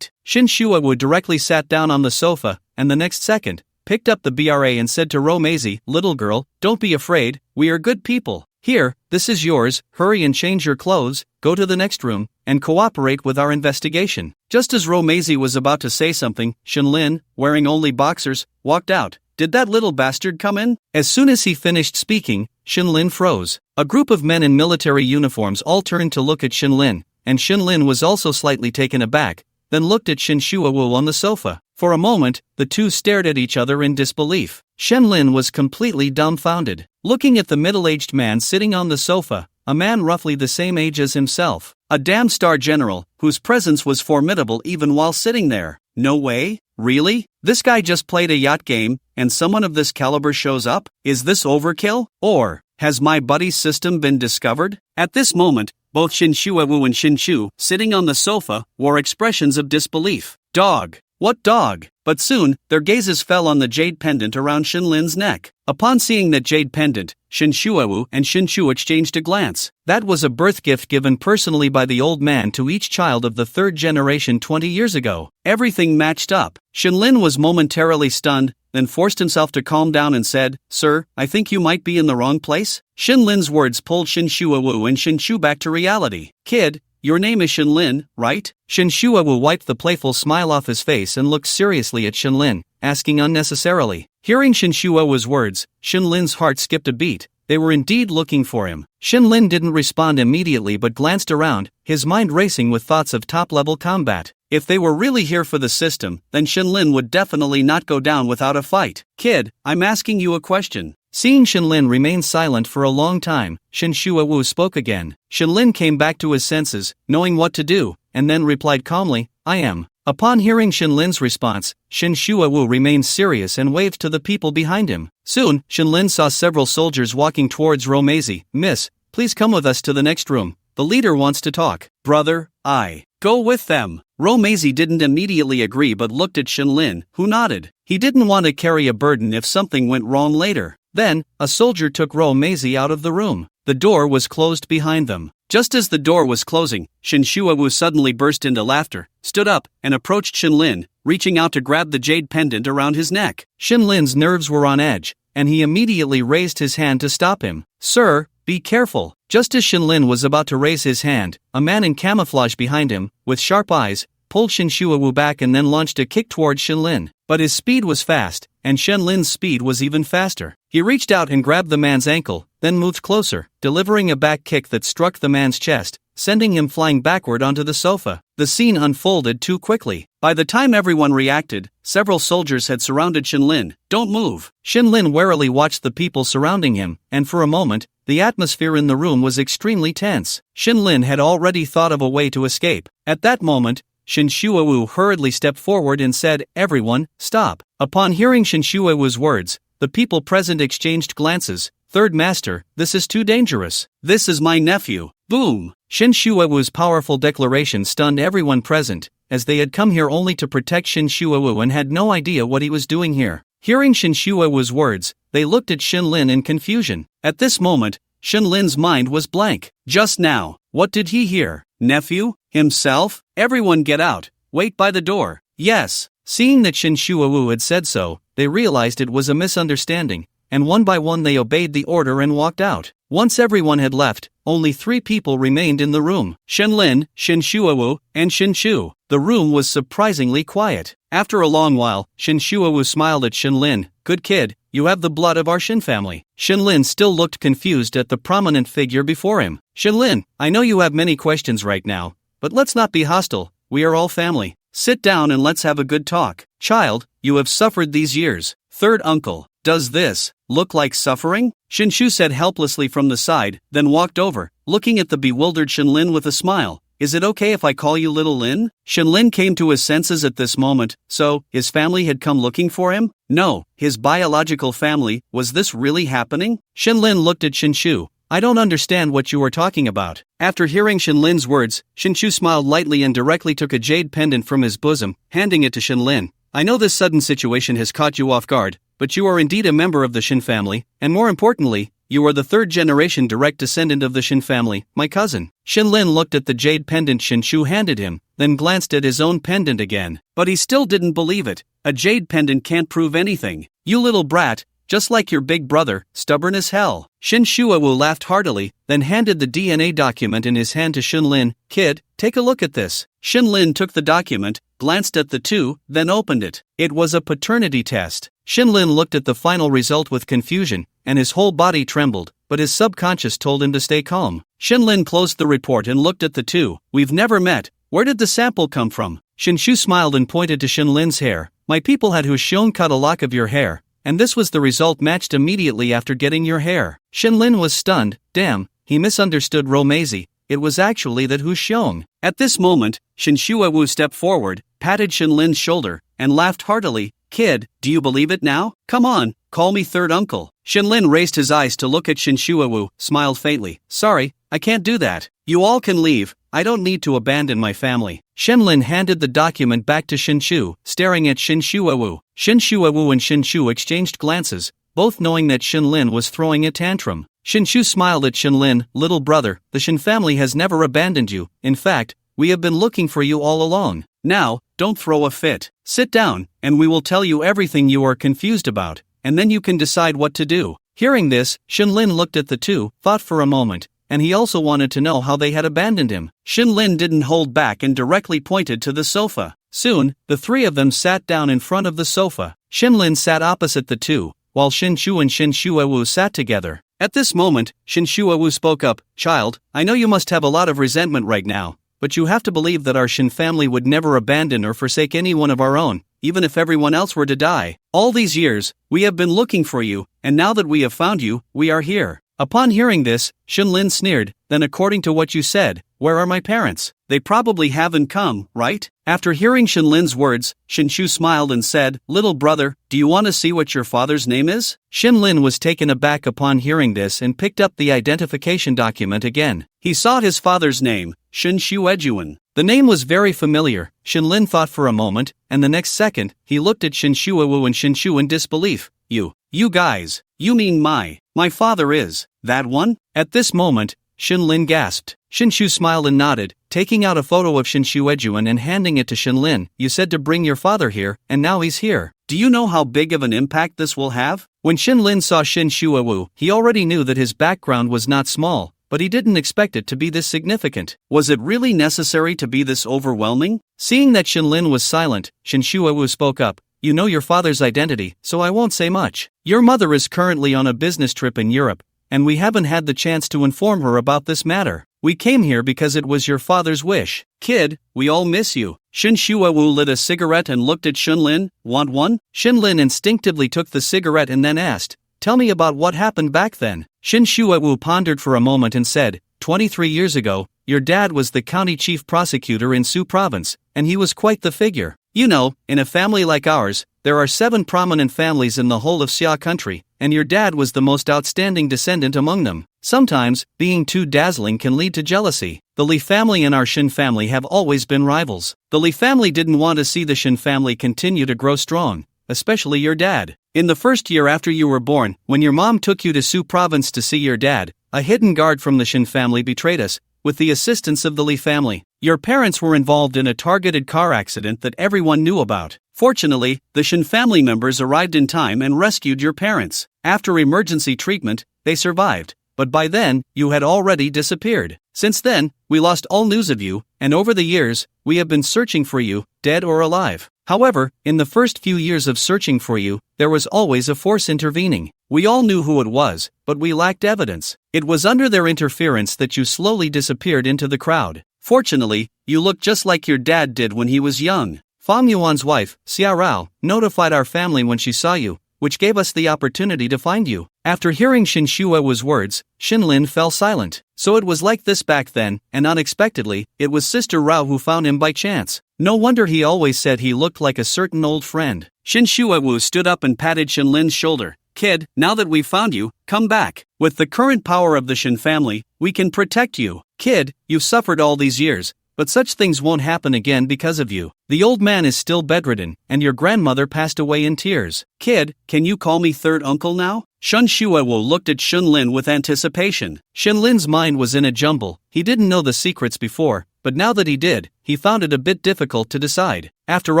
Shin Shuawu directly sat down on the sofa, and the next second, picked up the BRA and said to Romezi, "Little girl, don't be afraid, we are good people. Here, this is yours, hurry and change your clothes, go to the next room, and cooperate with our investigation." Just as Romezi was about to say something, Shenlin, wearing only boxers, walked out. "Did that little bastard come in?" As soon as he finished speaking, Shenlin froze. A group of men in military uniforms all turned to look at Shenlin, and Shenlin was also slightly taken aback, then looked at Shin Shuawu on the sofa. For a moment, the two stared at each other in disbelief. Shenlin was completely dumbfounded, looking at the middle-aged man sitting on the sofa, a man roughly the same age as himself. A damn star general, whose presence was formidable even while sitting there. No way? Really? This guy just played a yacht game, and someone of this caliber shows up? Is this overkill? Or, has my buddy's system been discovered? At this moment, both Shin Shuawu and Shin Shu, sitting on the sofa, wore expressions of disbelief. "Dog. What dog?" But soon, their gazes fell on the jade pendant around Shenlin's neck. Upon seeing that jade pendant, Shin Shuawu and Shin Shu exchanged a glance. That was a birth gift given personally by the old man to each child of the third generation 20 years ago. Everything matched up. Shenlin was momentarily stunned, then forced himself to calm down and said, "Sir, I think you might be in the wrong place." Shenlin's words pulled Shin Shuawu and Shin Shu back to reality. "Kid, your name is Shenlin, right?" Shin Shuawu wiped the playful smile off his face and looked seriously at Shenlin, asking unnecessarily. Hearing Shin Shuawu's words, Shenlin's heart skipped a beat. They were indeed looking for him. Shenlin didn't respond immediately but glanced around, his mind racing with thoughts of top-level combat. If they were really here for the system, then Shenlin would definitely not go down without a fight. "Kid, I'm asking you a question." Seeing Shenlin remain silent for a long time, Shin Shuawu spoke again. Shenlin came back to his senses, knowing what to do, and then replied calmly, "I am." Upon hearing Shenlin's response, Shin Shuawu remained serious and waved to the people behind him. Soon, Shenlin saw several soldiers walking towards Romezi. "Miss, please come with us to the next room. The leader wants to talk." "Brother, I go with them." Romezi didn't immediately agree but looked at Shenlin, who nodded. He didn't want to carry a burden if something went wrong later. Then, a soldier took Romezi out of the room. The door was closed behind them. Just as the door was closing, Shin Shuawu suddenly burst into laughter, stood up, and approached Shenlin, reaching out to grab the jade pendant around his neck. Shenlin's nerves were on edge, and he immediately raised his hand to stop him. "Sir, be careful." Just as Shenlin was about to raise his hand, a man in camouflage behind him, with sharp eyes, pulled Shin Shuawu back and then launched a kick towards Shenlin. But his speed was fast, and Shenlin's speed was even faster. He reached out and grabbed the man's ankle, then moved closer, delivering a back kick that struck the man's chest, sending him flying backward onto the sofa. The scene unfolded too quickly. By the time everyone reacted, several soldiers had surrounded Shenlin. "Don't move." Shenlin warily watched the people surrounding him, and for a moment, the atmosphere in the room was extremely tense. Shenlin had already thought of a way to escape. At that moment, Shin Shuawu hurriedly stepped forward and said, "Everyone, stop." Upon hearing Shin Shuawu's words, the people present exchanged glances. "Third Master, this is too dangerous." "This is my nephew." Boom! Shin Shuawu's powerful declaration stunned everyone present, as they had come here only to protect Shin Shuawu and had no idea what he was doing here. Hearing Shin Shuawu's words, they looked at Shin Lin in confusion. At this moment, Shin Lin's mind was blank. Just now, what did he hear? Nephew? Himself? Everyone get out. Wait by the door. Yes. Seeing that Shin Shuawu had said so, they realized it was a misunderstanding, and one by one they obeyed the order and walked out. Once everyone had left, only 3 people remained in the room: Shin Lin, Shin Shuawu, and Shin Shu. The room was surprisingly quiet. After a long while, Shin Shuawu smiled at Shin Lin. Good kid, you have the blood of our Shin family. Shin Lin still looked confused at the prominent figure before him. Shin Lin, I know you have many questions right now, but let's not be hostile. We are all family. Sit down and let's have a good talk. Child, you have suffered these years. Third uncle, does this look like suffering? Shin Shu said helplessly from the side, then walked over, looking at the bewildered Shin Lin with a smile. Is it okay if I call you Little Lin? Shin Lin came to his senses at this moment. So, his family had come looking for him? No, his biological family. Was this really happening? Shin Lin looked at Shin Shu. I don't understand what you are talking about. After hearing Shin Lin's words, Shin Shu smiled lightly and directly took a jade pendant from his bosom, handing it to Shin Lin. I know this sudden situation has caught you off guard, but you are indeed a member of the Shin family, and more importantly, you are the 3rd generation direct descendant of the Shin family, my cousin. Shin Lin looked at the jade pendant Shin Shu handed him, then glanced at his own pendant again. But he still didn't believe it. A jade pendant can't prove anything. You little brat, just like your big brother, stubborn as hell. Shin Shuawu laughed heartily, then handed the DNA document in his hand to Shin Lin. Kid, take a look at this. Shin Lin took the document, glanced at the 2, then opened it. It was a paternity test. Shin Lin looked at the final result with confusion, and his whole body trembled, but his subconscious told him to stay calm. Shin Lin closed the report and looked at the 2. We've never met. Where did the sample come from? Shin Shu smiled and pointed to Shin Lin's hair. My people had Hushon cut a lock of your hair, and this was the result matched immediately after getting your hair. Shin Lin was stunned. Damn, he misunderstood Romazi. It was actually that Hushon. At this moment, Shin Shuawu stepped forward, patted Shin Lin's shoulder, and laughed heartily. Kid, do you believe it now? Come on, call me third uncle. Shin Lin raised his eyes to look at Shin Shuawu, smiled faintly. Sorry, I can't do that. You all can leave. I don't need to abandon my family. Shin Lin handed the document back to Shin Shu, staring at Shin Shuawu. Shin Shuawu and Shin Shu exchanged glances, both knowing that Shin Lin was throwing a tantrum. Shin Shu smiled at Shin Lin. Little brother, the Shin family has never abandoned you. In fact, we have been looking for you all along. Now, don't throw a fit. Sit down, and we will tell you everything you are confused about, and then you can decide what to do. Hearing this, Shin Lin looked at the 2, thought for a moment, and he also wanted to know how they had abandoned him. Shin Lin didn't hold back and directly pointed to the sofa. Soon, the 3 of them sat down in front of the sofa. Shin Lin sat opposite the 2, while Shin Shu and Shin Shuawu sat together. At this moment, Shin Shuawu spoke up. Child, I know you must have a lot of resentment right now, but you have to believe that our Shin family would never abandon or forsake any one of our own, even if everyone else were to die. All these years, we have been looking for you, and now that we have found you, we are here. Upon hearing this, Shin Lin sneered. Then according to what you said, where are my parents? They probably haven't come, right? After hearing Shin Lin's words, Shin Shu smiled and said, Little brother, do you want to see what your father's name is? Shin Lin was taken aback upon hearing this and picked up the identification document again. He saw his father's name, Shin Shuejuan. The name was very familiar. Shin Lin thought for a moment, and the next second, he looked at Shin Shuawu and Shin Shu in disbelief. You guys, you mean my father is that one? At this moment, Shin Lin gasped. Shin Shu smiled and nodded, taking out a photo of Shin Shuejuan and handing it to Shin Lin. You said to bring your father here, and now he's here. Do you know how big of an impact this will have? When Shin Lin saw Shin Shuawu, he already knew that his background was not small, but he didn't expect it to be this significant. Was it really necessary to be this overwhelming? Seeing that Shin Lin was silent, Shin Shuawu spoke up. You know your father's identity, so I won't say much. Your mother is currently on a business trip in Europe, and we haven't had the chance to inform her about this matter. We came here because it was your father's wish. Kid, we all miss you. Shin Shuawu lit a cigarette and looked at Shin Lin. Want one? Shin Lin instinctively took the cigarette and then asked, Tell me about what happened back then. Shin Shuawu pondered for a moment and said, 23 years ago, your dad was the county chief prosecutor in Su province, and he was quite the figure. You know, in a family like ours, there are 7 prominent families in the whole of Xia country, and your dad was the most outstanding descendant among them. Sometimes, being too dazzling can lead to jealousy. The Lee family and our Shin family have always been rivals. The Lee family didn't want to see the Shin family continue to grow strong, especially your dad. In the first year after you were born, when your mom took you to Sioux Province to see your dad, a hidden guard from the Shin family betrayed us, with the assistance of the Lee family. Your parents were involved in a targeted car accident that everyone knew about. Fortunately, the Shin family members arrived in time and rescued your parents. After emergency treatment, they survived, but by then, you had already disappeared. Since then, we lost all news of you, and over the years, we have been searching for you, dead or alive. However, in the first few years of searching for you, there was always a force intervening. We all knew who it was, but we lacked evidence. It was under their interference that you slowly disappeared into the crowd. Fortunately, you looked just like your dad did when he was young. Fang Yuan's wife, Xia Rao, notified our family when she saw you, which gave us the opportunity to find you. After hearing Shin Shuewu's words, Shinlin fell silent. So it was like this back then, and unexpectedly, it was Sister Rao who found him by chance. No wonder he always said he looked like a certain old friend. Shin Shuewu stood up and patted Shinlin's shoulder. Kid, now that we've found you, come back. With the current power of the Shin family, we can protect you. Kid, you've suffered all these years, but such things won't happen again because of you. The old man is still bedridden, and your grandmother passed away in tears. Kid, can you call me third uncle now? Shun Shuewu looked at Shinlin with anticipation. Shinlin's mind was in a jumble. He didn't know the secrets before, but now that he did, he found it a bit difficult to decide. After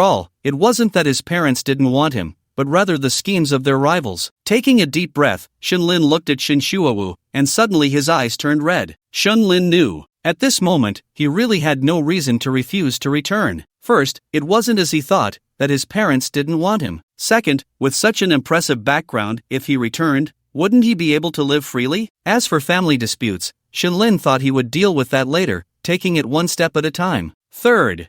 all, it wasn't that his parents didn't want him, but rather the schemes of their rivals. Taking a deep breath, Shinlin looked at Shin Shuewu, and suddenly his eyes turned red. Shinlin knew. At this moment, he really had no reason to refuse to return. First, it wasn't as he thought, that his parents didn't want him. Second, with such an impressive background, if he returned, wouldn't he be able to live freely? As for family disputes, Shinlin thought he would deal with that later, taking it one step at a time. Third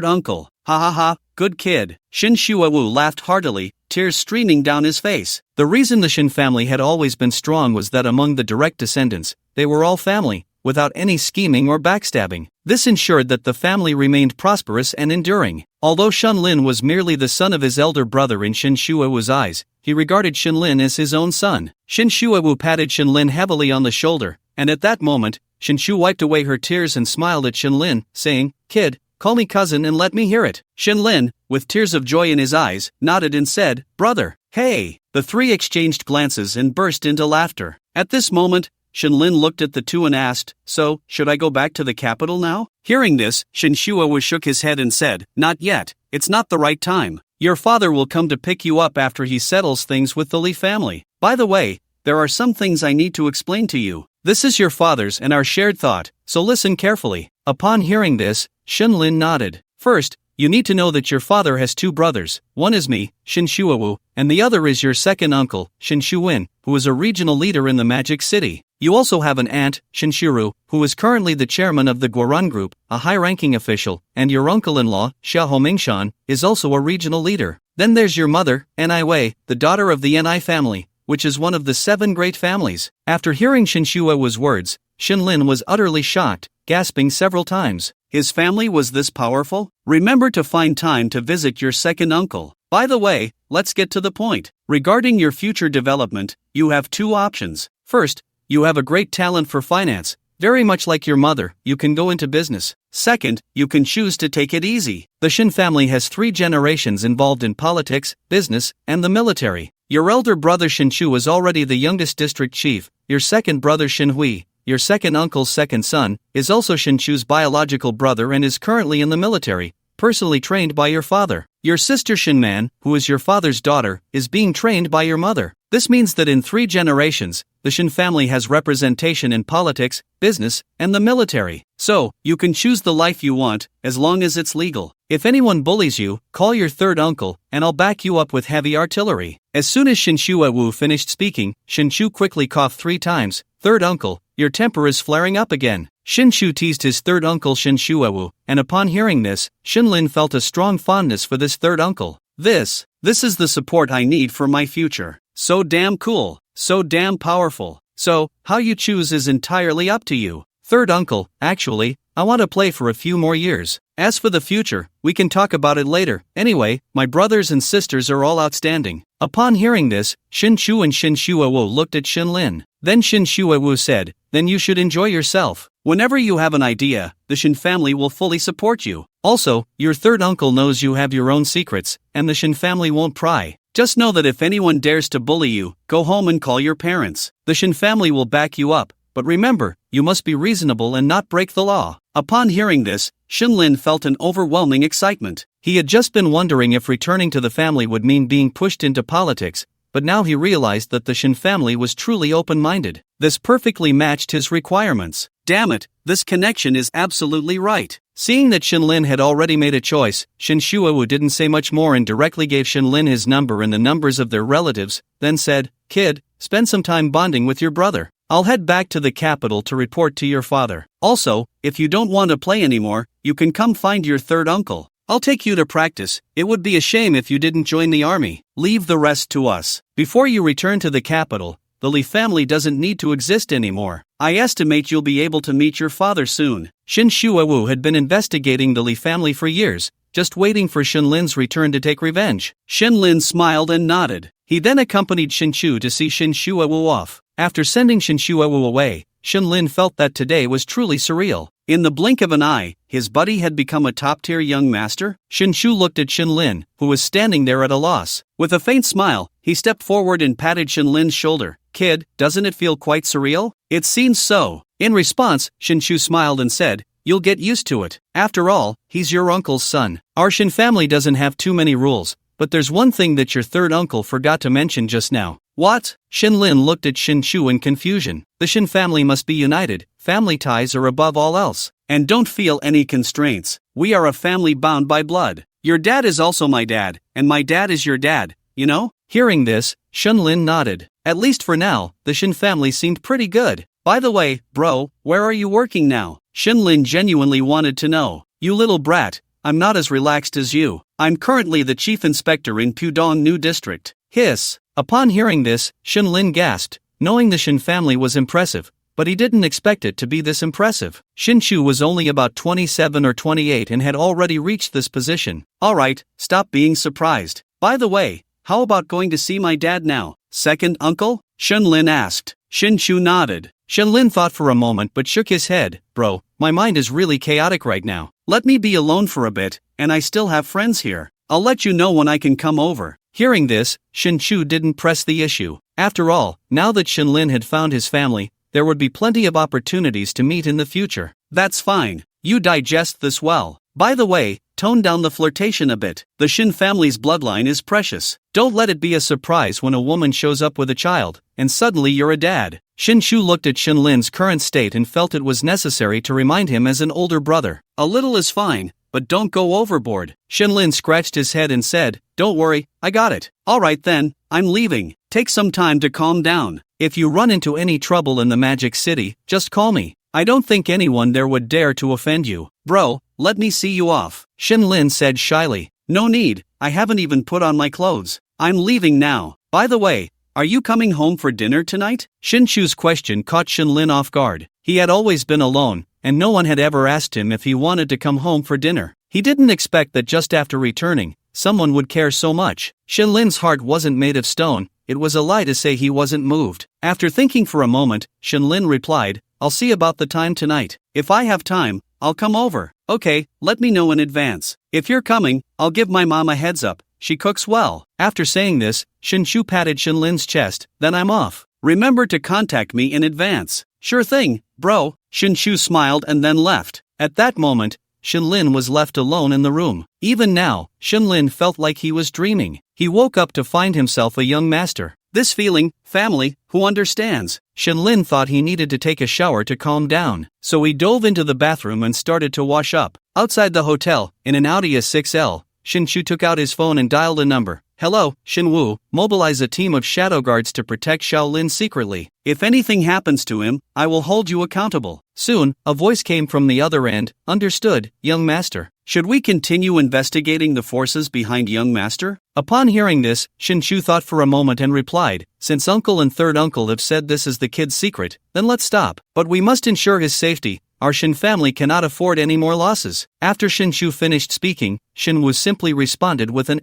uncle. Ha ha ha, good kid. Shin Shuewu laughed heartily, tears streaming down his face. The reason the Shin family had always been strong was that among the direct descendants, they were all family, without any scheming or backstabbing. This ensured that the family remained prosperous and enduring. Although Shinlin was merely the son of his elder brother in Shin Shuewu's eyes, he regarded Shinlin as his own son. Shin Shuewu patted Shinlin heavily on the shoulder, and at that moment, Shin Shu wiped away her tears and smiled at Shinlin, saying, Kid, call me cousin and let me hear it. Shinlin, with tears of joy in his eyes, nodded and said, Brother. Hey! The three exchanged glances and burst into laughter. At this moment, Shinlin looked at the two and asked, So, should I go back to the capital now? Hearing this, Shin Shuewu shook his head and said, Not yet, it's not the right time. Your father will come to pick you up after he settles things with the Lee family. By the way, there are some things I need to explain to you. This is your father's and our shared thought, so listen carefully. Upon hearing this, Shinlin nodded. First, you need to know that your father has two brothers. One is me, Shin Shuewu, and the other is your second uncle, Shin Shuwen, who is a regional leader in the Magic City. You also have an aunt, Shin Shiru, who is currently the chairman of the Guarun Group, a high-ranking official, and your uncle-in-law, Xia Homingshan, is also a regional leader. Then there's your mother, Ni Wei, the daughter of the Ni family, which is one of the 7 great families. After hearing Shin Shuewu's words, Shinlin was utterly shocked, gasping several times. His family was this powerful? Remember to find time to visit your second uncle. By the way, let's get to the point. Regarding your future development, you have 2 options. First, you have a great talent for finance. Very much like your mother, you can go into business. Second, you can choose to take it easy. The Shin family has 3 generations involved in politics, business, and the military. Your elder brother Shin Chu is already the youngest district chief. Your second brother Shin Hui, your second uncle's second son, is also Shin Chu's biological brother and is currently in the military, personally trained by your father. Your sister Shin Man, who is your father's daughter, is being trained by your mother. This means that in 3 generations, the Shin family has representation in politics, business, and the military. So, you can choose the life you want, as long as it's legal. If anyone bullies you, call your third uncle, and I'll back you up with heavy artillery. As soon as Shin Shuewu finished speaking, Shin Chu quickly coughed 3 times. Third uncle, your temper is flaring up again. Shin Chu teased his third uncle Shin Shuewu, and upon hearing this, Shinlin felt a strong fondness for this third uncle. This is the support I need for my future. So damn cool, so damn powerful. So, how you choose is entirely up to you. Third uncle, actually, I want to play for a few more years. As for the future, we can talk about it later. Anyway, my brothers and sisters are all outstanding." Upon hearing this, Shin Shu and Shin Shuawu looked at Shin Lin. Then Shin Shuawu said, "Then you should enjoy yourself. Whenever you have an idea, the Shin family will fully support you. Also, your third uncle knows you have your own secrets, and the Shin family won't pry. Just know that if anyone dares to bully you, go home and call your parents. The Shin family will back you up, but remember, you must be reasonable and not break the law." Upon hearing this, Shin Lin felt an overwhelming excitement. He had just been wondering if returning to the family would mean being pushed into politics, but now he realized that the Shin family was truly open-minded. This perfectly matched his requirements. Damn it, this connection is absolutely right. Seeing that Shin Lin had already made a choice, Shin Shuawu didn't say much more and directly gave Shin Lin his number and the numbers of their relatives, then said, "Kid, spend some time bonding with your brother. I'll head back to the capital to report to your father. Also, if you don't want to play anymore, you can come find your third uncle. I'll take you to practice. It would be a shame if you didn't join the army. Leave the rest to us. Before you return to the capital, the Li family doesn't need to exist anymore. I estimate you'll be able to meet your father soon." Shin Shuawu had been investigating the Li family for years, just waiting for Shin Lin's return to take revenge. Shin Lin smiled and nodded. He then accompanied Shin Shu to see Shin Shuawu off. After sending Shin Shuawu away, Shin Lin felt that today was truly surreal. In the blink of an eye, his buddy had become a top-tier young master. Shin Shu looked at Shin Lin, who was standing there at a loss. With a faint smile, he stepped forward and patted Shin Lin's shoulder. "Kid, doesn't it feel quite surreal?" "It seems so." In response, Shin Shu smiled and said, "You'll get used to it. After all, he's your uncle's son. Our Shin family doesn't have too many rules, but there's one thing that your third uncle forgot to mention just now." "What?" Shin Lin looked at Shin Shu in confusion. "The Shin family must be united. Family ties are above all else. And don't feel any constraints. We are a family bound by blood. Your dad is also my dad, and my dad is your dad, you know?" Hearing this, Shin Lin nodded. At least for now, the Shin family seemed pretty good. "By the way, bro, where are you working now?" Shin Lin genuinely wanted to know. "You little brat, I'm not as relaxed as you. I'm currently the chief inspector in Pudong New District." Hiss. Upon hearing this, Shin Lin gasped, knowing the Shin family was impressive, but he didn't expect it to be this impressive. Shin Shu was only about 27 or 28 and had already reached this position. "Alright, stop being surprised. By the way, how about going to see my dad now?" "Second uncle?" Shin Lin asked. Shin Shu nodded. Shin Lin thought for a moment but shook his head. "Bro, my mind is really chaotic right now. Let me be alone for a bit, and I still have friends here. I'll let you know when I can come over." Hearing this, Shin Shu didn't press the issue. After all, now that Shin Lin had found his family, there would be plenty of opportunities to meet in the future. "That's fine. You digest this well. By the way, tone down the flirtation a bit. The Shin family's bloodline is precious. Don't let it be a surprise when a woman shows up with a child, and suddenly you're a dad." Shin Shu looked at Shin Lin's current state and felt it was necessary to remind him as an older brother. "A little is fine, but don't go overboard." Shin Lin scratched his head and said, "Don't worry, I got it." "Alright then, I'm leaving. Take some time to calm down. If you run into any trouble in the Magic City, just call me. I don't think anyone there would dare to offend you." "Bro, let me see you off," Shin Lin said shyly. "No need, I haven't even put on my clothes. I'm leaving now. By the way, are you coming home for dinner tonight?" Shin Shu's question caught Shin Lin off guard. He had always been alone, and no one had ever asked him if he wanted to come home for dinner. He didn't expect that just after returning, someone would care so much. Shin Lin's heart wasn't made of stone. It was a lie to say he wasn't moved. After thinking for a moment, Shin Lin replied, "I'll see about the time tonight. If I have time, I'll come over." "Okay, let me know in advance. If you're coming, I'll give my mom a heads up. She cooks well." After saying this, Shin Shu patted Shin Lin's chest. "Then I'm off. Remember to contact me in advance." "Sure thing, bro." Shin Shu smiled and then left. At that moment, Shin Lin was left alone in the room. Even now, Shin Lin felt like he was dreaming. He woke up to find himself a young master. This feeling, family, who understands? Shin Lin thought he needed to take a shower to calm down, so he dove into the bathroom and started to wash up. Outside the hotel, in an Audi A6L, Shin Shu took out his phone and dialed a number. "Hello, Shin Wu, mobilize a team of shadow guards to protect Xiao Lin secretly. If anything happens to him, I will hold you accountable." Soon, a voice came from the other end. "Understood, young master. Should we continue investigating the forces behind young master?" Upon hearing this, Shin Shu thought for a moment and replied, "Since uncle and third uncle have said this is the kid's secret, then let's stop. But we must ensure his safety. our Shin family cannot afford any more losses. After Shinshu finished speaking, Shinwoo simply responded with an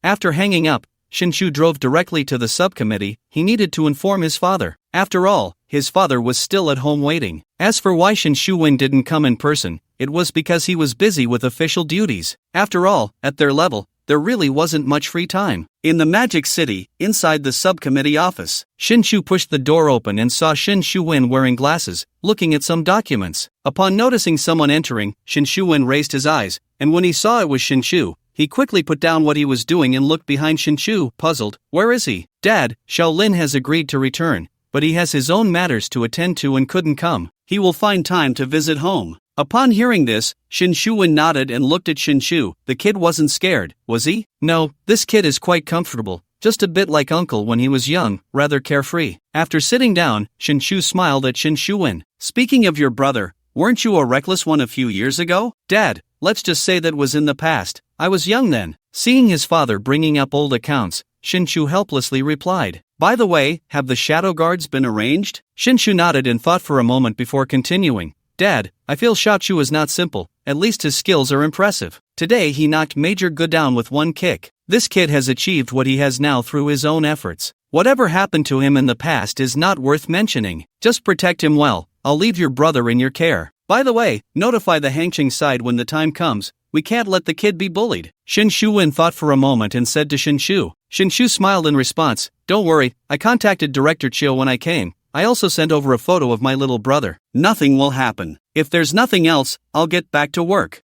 After hanging up, Shinshu drove directly to the subcommittee. He needed to inform his father. After all, his father was still at home waiting. As for why Shinshu didn't come in person, it was because he was busy with official duties. After all, at their level, there really wasn't much free time. In the Magic City, inside the subcommittee office, Shinshu pushed the door open and saw Shinshu wearing glasses, looking at some documents. Upon noticing someone entering, Shinshu raised his eyes, and when he saw it was Shinshu, he quickly put down what he was doing and looked behind Shinshu, puzzled. Where is he? Dad, Shaolin has agreed to return, but he has his own matters to attend to and couldn't come. He will find time to visit home. Upon hearing this, Shinshu nodded and looked at Shinshu. The kid wasn't scared, was he? No, this kid is quite comfortable, just a bit like Uncle when he was young, rather carefree. After sitting down, Shinshu smiled at Shinshu. Speaking of your brother, weren't you a reckless one a few years ago? Dad, let's just say that was in the past. I was young then. Seeing his father bringing up old accounts, Shinshu helplessly replied. By the way, have the shadow guards been arranged? Shinshu nodded and thought for a moment before continuing. Dad, I feel Shaochu is not simple, at least his skills are impressive. Today he knocked Major Gu down with one kick. This kid has achieved what he has now through his own efforts. Whatever happened to him in the past is not worth mentioning. Just protect him well. I'll leave your brother in your care. By the way, notify the Hangqing side when the time comes. We can't let the kid be bullied. Shinshu thought for a moment and said to Shinshu. Shinshu smiled in response. Don't worry, I contacted Director Chiu when I came. I also sent over a photo of my little brother. Nothing will happen. If there's nothing else, I'll get back to work.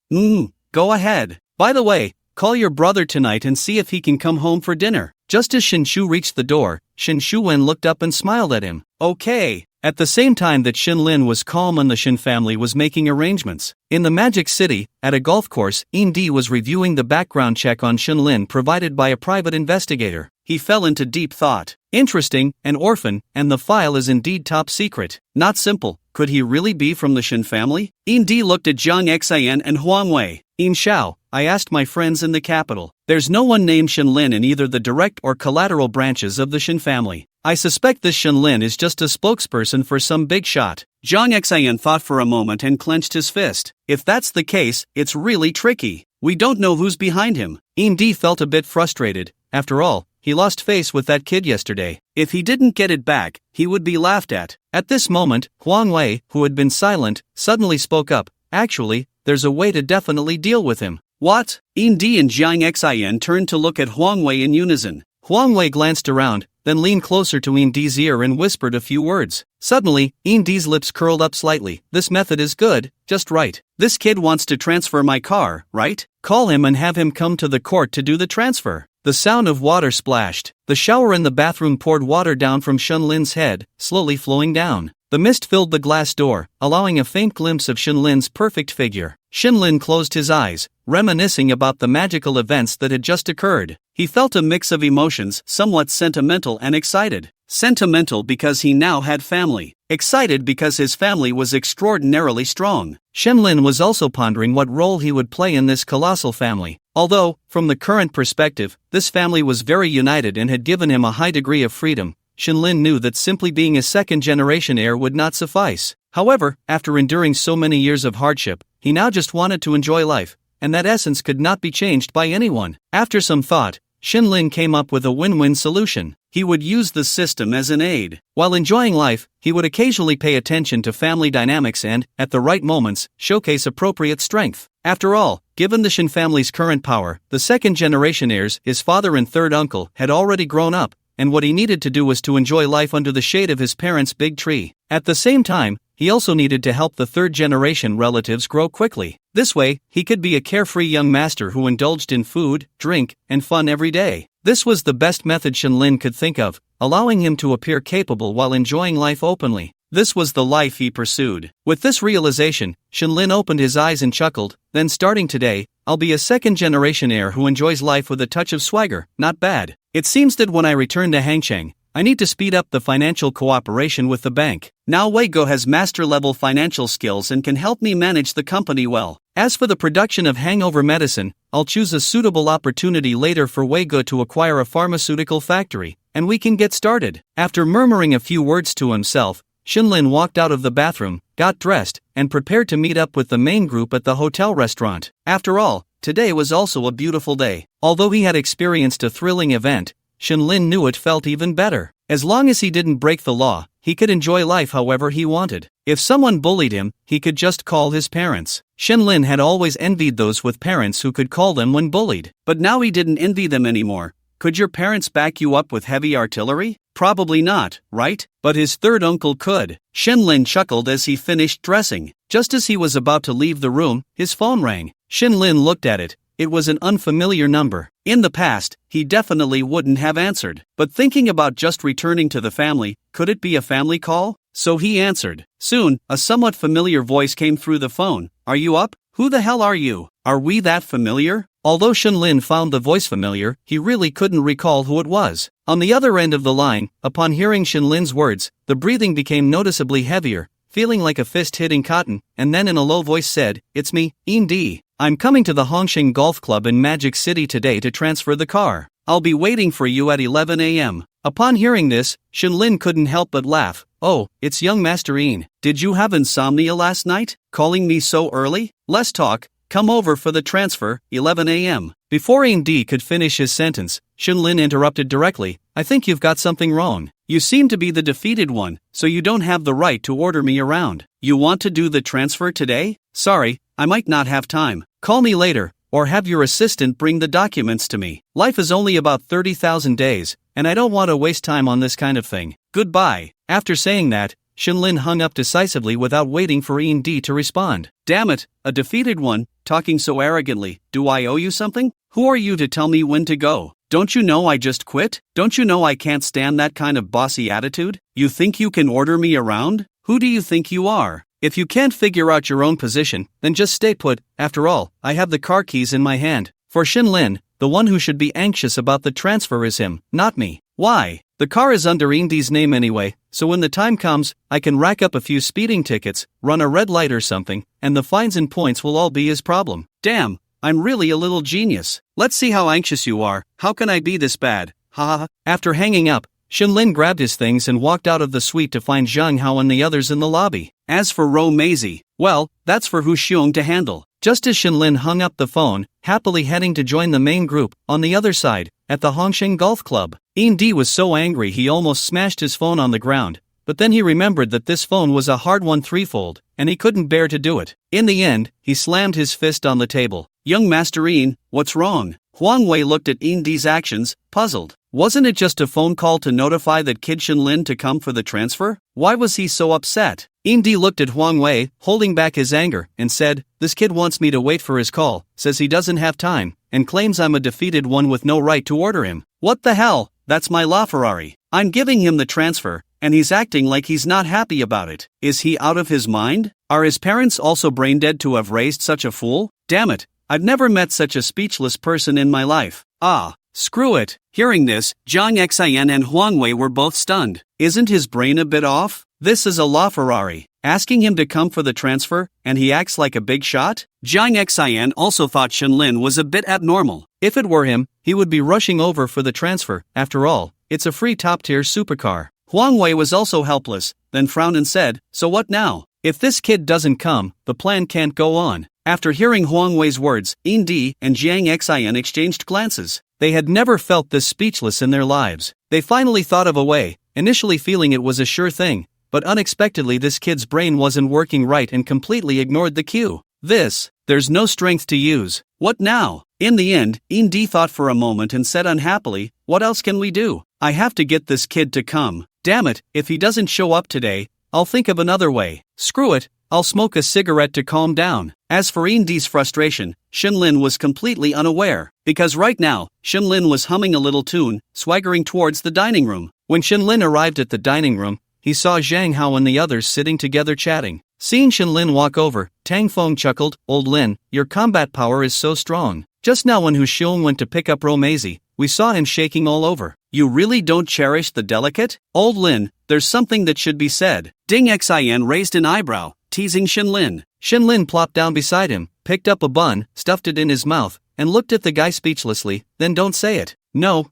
Go ahead. By the way, call your brother tonight and see if he can come home for dinner. Just as Shinshu reached the door, Shinshu looked up and smiled at him. Okay. At the same time that Shinlin was calm and the Shin family was making arrangements. In the Magic City, at a golf course, Indi was reviewing the background check on Shinlin provided by a private investigator. He fell into deep thought. Interesting, an orphan, and the file is indeed top secret. Not simple. Could he really be from the Shin family? Indi looked at Jiang Xian and Huang Wei. In Shao, I asked my friends in the capital. There's no one named Shinlin in either the direct or collateral branches of the Shin family. I suspect this Shinlin is just a spokesperson for some big shot. Jiang Xian thought for a moment and clenched his fist. If that's the case, it's really tricky. We don't know who's behind him. Indi felt a bit frustrated. After all, he lost face with that kid yesterday. If he didn't get it back, he would be laughed at. At this moment, Huang Wei, who had been silent, suddenly spoke up. Actually, there's a way to definitely deal with him. What? Indi and Jiang Xian turned to look at Huang Wei in unison. Huang Wei glanced around, then leaned closer to Indi's ear and whispered a few words. Suddenly, Indi's lips curled up slightly. This method is good, just right. This kid wants to transfer my car, right? Call him and have him come to the court to do the transfer. The sound of water splashed. The shower in the bathroom poured water down from Shinlin's head, slowly flowing down. The mist filled the glass door, allowing a faint glimpse of Shinlin's perfect figure. Shinlin closed his eyes, reminiscing about the magical events that had just occurred. He felt a mix of emotions, somewhat sentimental and excited. Sentimental because he now had family. Excited because his family was extraordinarily strong. Shinlin was also pondering what role he would play in this colossal family. Although, from the current perspective, this family was very united and had given him a high degree of freedom, Shinlin knew that simply being a second-generation heir would not suffice. However, after enduring so many years of hardship, he now just wanted to enjoy life, and that essence could not be changed by anyone. After some thought, Shinlin came up with a win-win solution. He would use the system as an aid. While enjoying life, he would occasionally pay attention to family dynamics and, at the right moments, showcase appropriate strength. After all, given the Shin family's current power, the second-generation heirs, his father and third uncle, had already grown up, and what he needed to do was to enjoy life under the shade of his parents' big tree. At the same time, he also needed to help the third-generation relatives grow quickly. This way, he could be a carefree young master who indulged in food, drink, and fun every day. This was the best method Shinlin could think of, allowing him to appear capable while enjoying life openly. This was the life he pursued. With this realization, Shinlin opened his eyes and chuckled. Then starting today, I'll be a second-generation heir who enjoys life with a touch of swagger. Not bad. It seems that when I return to Hangcheng, I need to speed up the financial cooperation with the bank. Now Weigo has master-level financial skills and can help me manage the company well. As for the production of hangover medicine, I'll choose a suitable opportunity later for Weigo to acquire a pharmaceutical factory, and we can get started. After murmuring a few words to himself, Shinlin walked out of the bathroom, got dressed, and prepared to meet up with the main group at the hotel restaurant. After all, today was also a beautiful day. Although he had experienced a thrilling event, Shenlin knew it felt even better. As long as he didn't break the law, he could enjoy life however he wanted. If someone bullied him, he could just call his parents. Shenlin had always envied those with parents who could call them when bullied. But now he didn't envy them anymore. Could your parents back you up with heavy artillery? Probably not, right? But his third uncle could. Shenlin chuckled as he finished dressing. Just as he was about to leave the room, his phone rang. Shenlin looked at it. It was an unfamiliar number. In the past, he definitely wouldn't have answered. But thinking about just returning to the family, could it be a family call? So he answered. Soon, a somewhat familiar voice came through the phone. Are you up? Who the hell are you? Are we that familiar? Although Shenlin found the voice familiar, he really couldn't recall who it was. On the other end of the line, upon hearing Shenlin's words, the breathing became noticeably heavier, feeling like a fist hitting cotton, and then in a low voice said, It's me, Indy. I'm coming to the Hongqing Golf Club in Magic City today to transfer the car. I'll be waiting for you at 11 a.m. Upon hearing this, Shenlin couldn't help but laugh. Oh, it's young Master Ian. Did you have insomnia last night? Calling me so early? Less talk. Come over for the transfer, 11 a.m. Before Indy could finish his sentence, Shenlin interrupted directly. I think you've got something wrong. You seem to be the defeated one, so you don't have the right to order me around. You want to do the transfer today? Sorry, I might not have time. Call me later, or have your assistant bring the documents to me. Life is only about 30,000 days, and I don't want to waste time on this kind of thing. Goodbye. After saying that, Shenlin hung up decisively without waiting for Indy to respond. Damn it, a defeated one, talking so arrogantly. Do I owe you something? Who are you to tell me when to go? Don't you know I just quit? Don't you know I can't stand that kind of bossy attitude? You think you can order me around? Who do you think you are? If you can't figure out your own position, then just stay put. After all, I have the car keys in my hand. For Shenlin, the one who should be anxious about the transfer is him, not me. Why? The car is under Indy's name anyway, so when the time comes, I can rack up a few speeding tickets, run a red light or something, and the fines and points will all be his problem. Damn, I'm really a little genius. Let's see how anxious you are. How can I be this bad? Ha ha. After hanging up, Shenlin grabbed his things and walked out of the suite to find Zhang Hao and the others in the lobby. As for Ro Maisie, well, that's for Hu Xiong to handle. Just as Shenlin hung up the phone, happily heading to join the main group, on the other side, at the Hongqing Golf Club, Indy was so angry he almost smashed his phone on the ground, but then he remembered that this phone was a hard-won threefold, and he couldn't bear to do it. In the end, he slammed his fist on the table. Young Master Ian, what's wrong? Huang Wei looked at Indy's actions, puzzled. Wasn't it just a phone call to notify that kid Shenlin to come for the transfer? Why was he so upset? Indy looked at Huang Wei, holding back his anger, and said, This kid wants me to wait for his call, says he doesn't have time, and claims I'm a defeated one with no right to order him. What the hell? That's my Ferrari. I'm giving him the transfer, and he's acting like he's not happy about it. Is he out of his mind? Are his parents also brain dead to have raised such a fool? Damn it, I've never met such a speechless person in my life. Ah, screw it. Hearing this, Zhang Xian and Huang Wei were both stunned. Isn't his brain a bit off? This is a Ferrari. Asking him to come for the transfer, and he acts like a big shot? Zhang Xian also thought Shenlin was a bit abnormal. If it were him, he would be rushing over for the transfer. After all, it's a free top-tier supercar. Huang Wei was also helpless, then frowned and said, So what now? If this kid doesn't come, the plan can't go on. After hearing Huang Wei's words, Indy and Zhang Xian exchanged glances. They had never felt this speechless in their lives. They finally thought of a way, initially feeling it was a sure thing, but unexpectedly this kid's brain wasn't working right and completely ignored the cue. There's no strength to use. What now? In the end, Indy thought for a moment and said unhappily, What else can we do? I have to get this kid to come. Damn it, if he doesn't show up today, I'll think of another way. Screw it, I'll smoke a cigarette to calm down. As for Indy's frustration, Shenlin was completely unaware, because right now, Shenlin was humming a little tune, swaggering towards the dining room. When Shenlin arrived at the dining room, he saw Zhang Hao and the others sitting together chatting. Seeing Shenlin walk over, Tang Feng chuckled, Old Lin, your combat power is so strong. Just now when Hu Xiong went to pick up Ro Maisie, we saw him shaking all over. You really don't cherish the delicate? Old Lin, there's something that should be said. Ding Xian raised an eyebrow, teasing Shenlin. Shenlin plopped down beside him, picked up a bun, stuffed it in his mouth, and looked at the guy speechlessly. Then don't say it. No,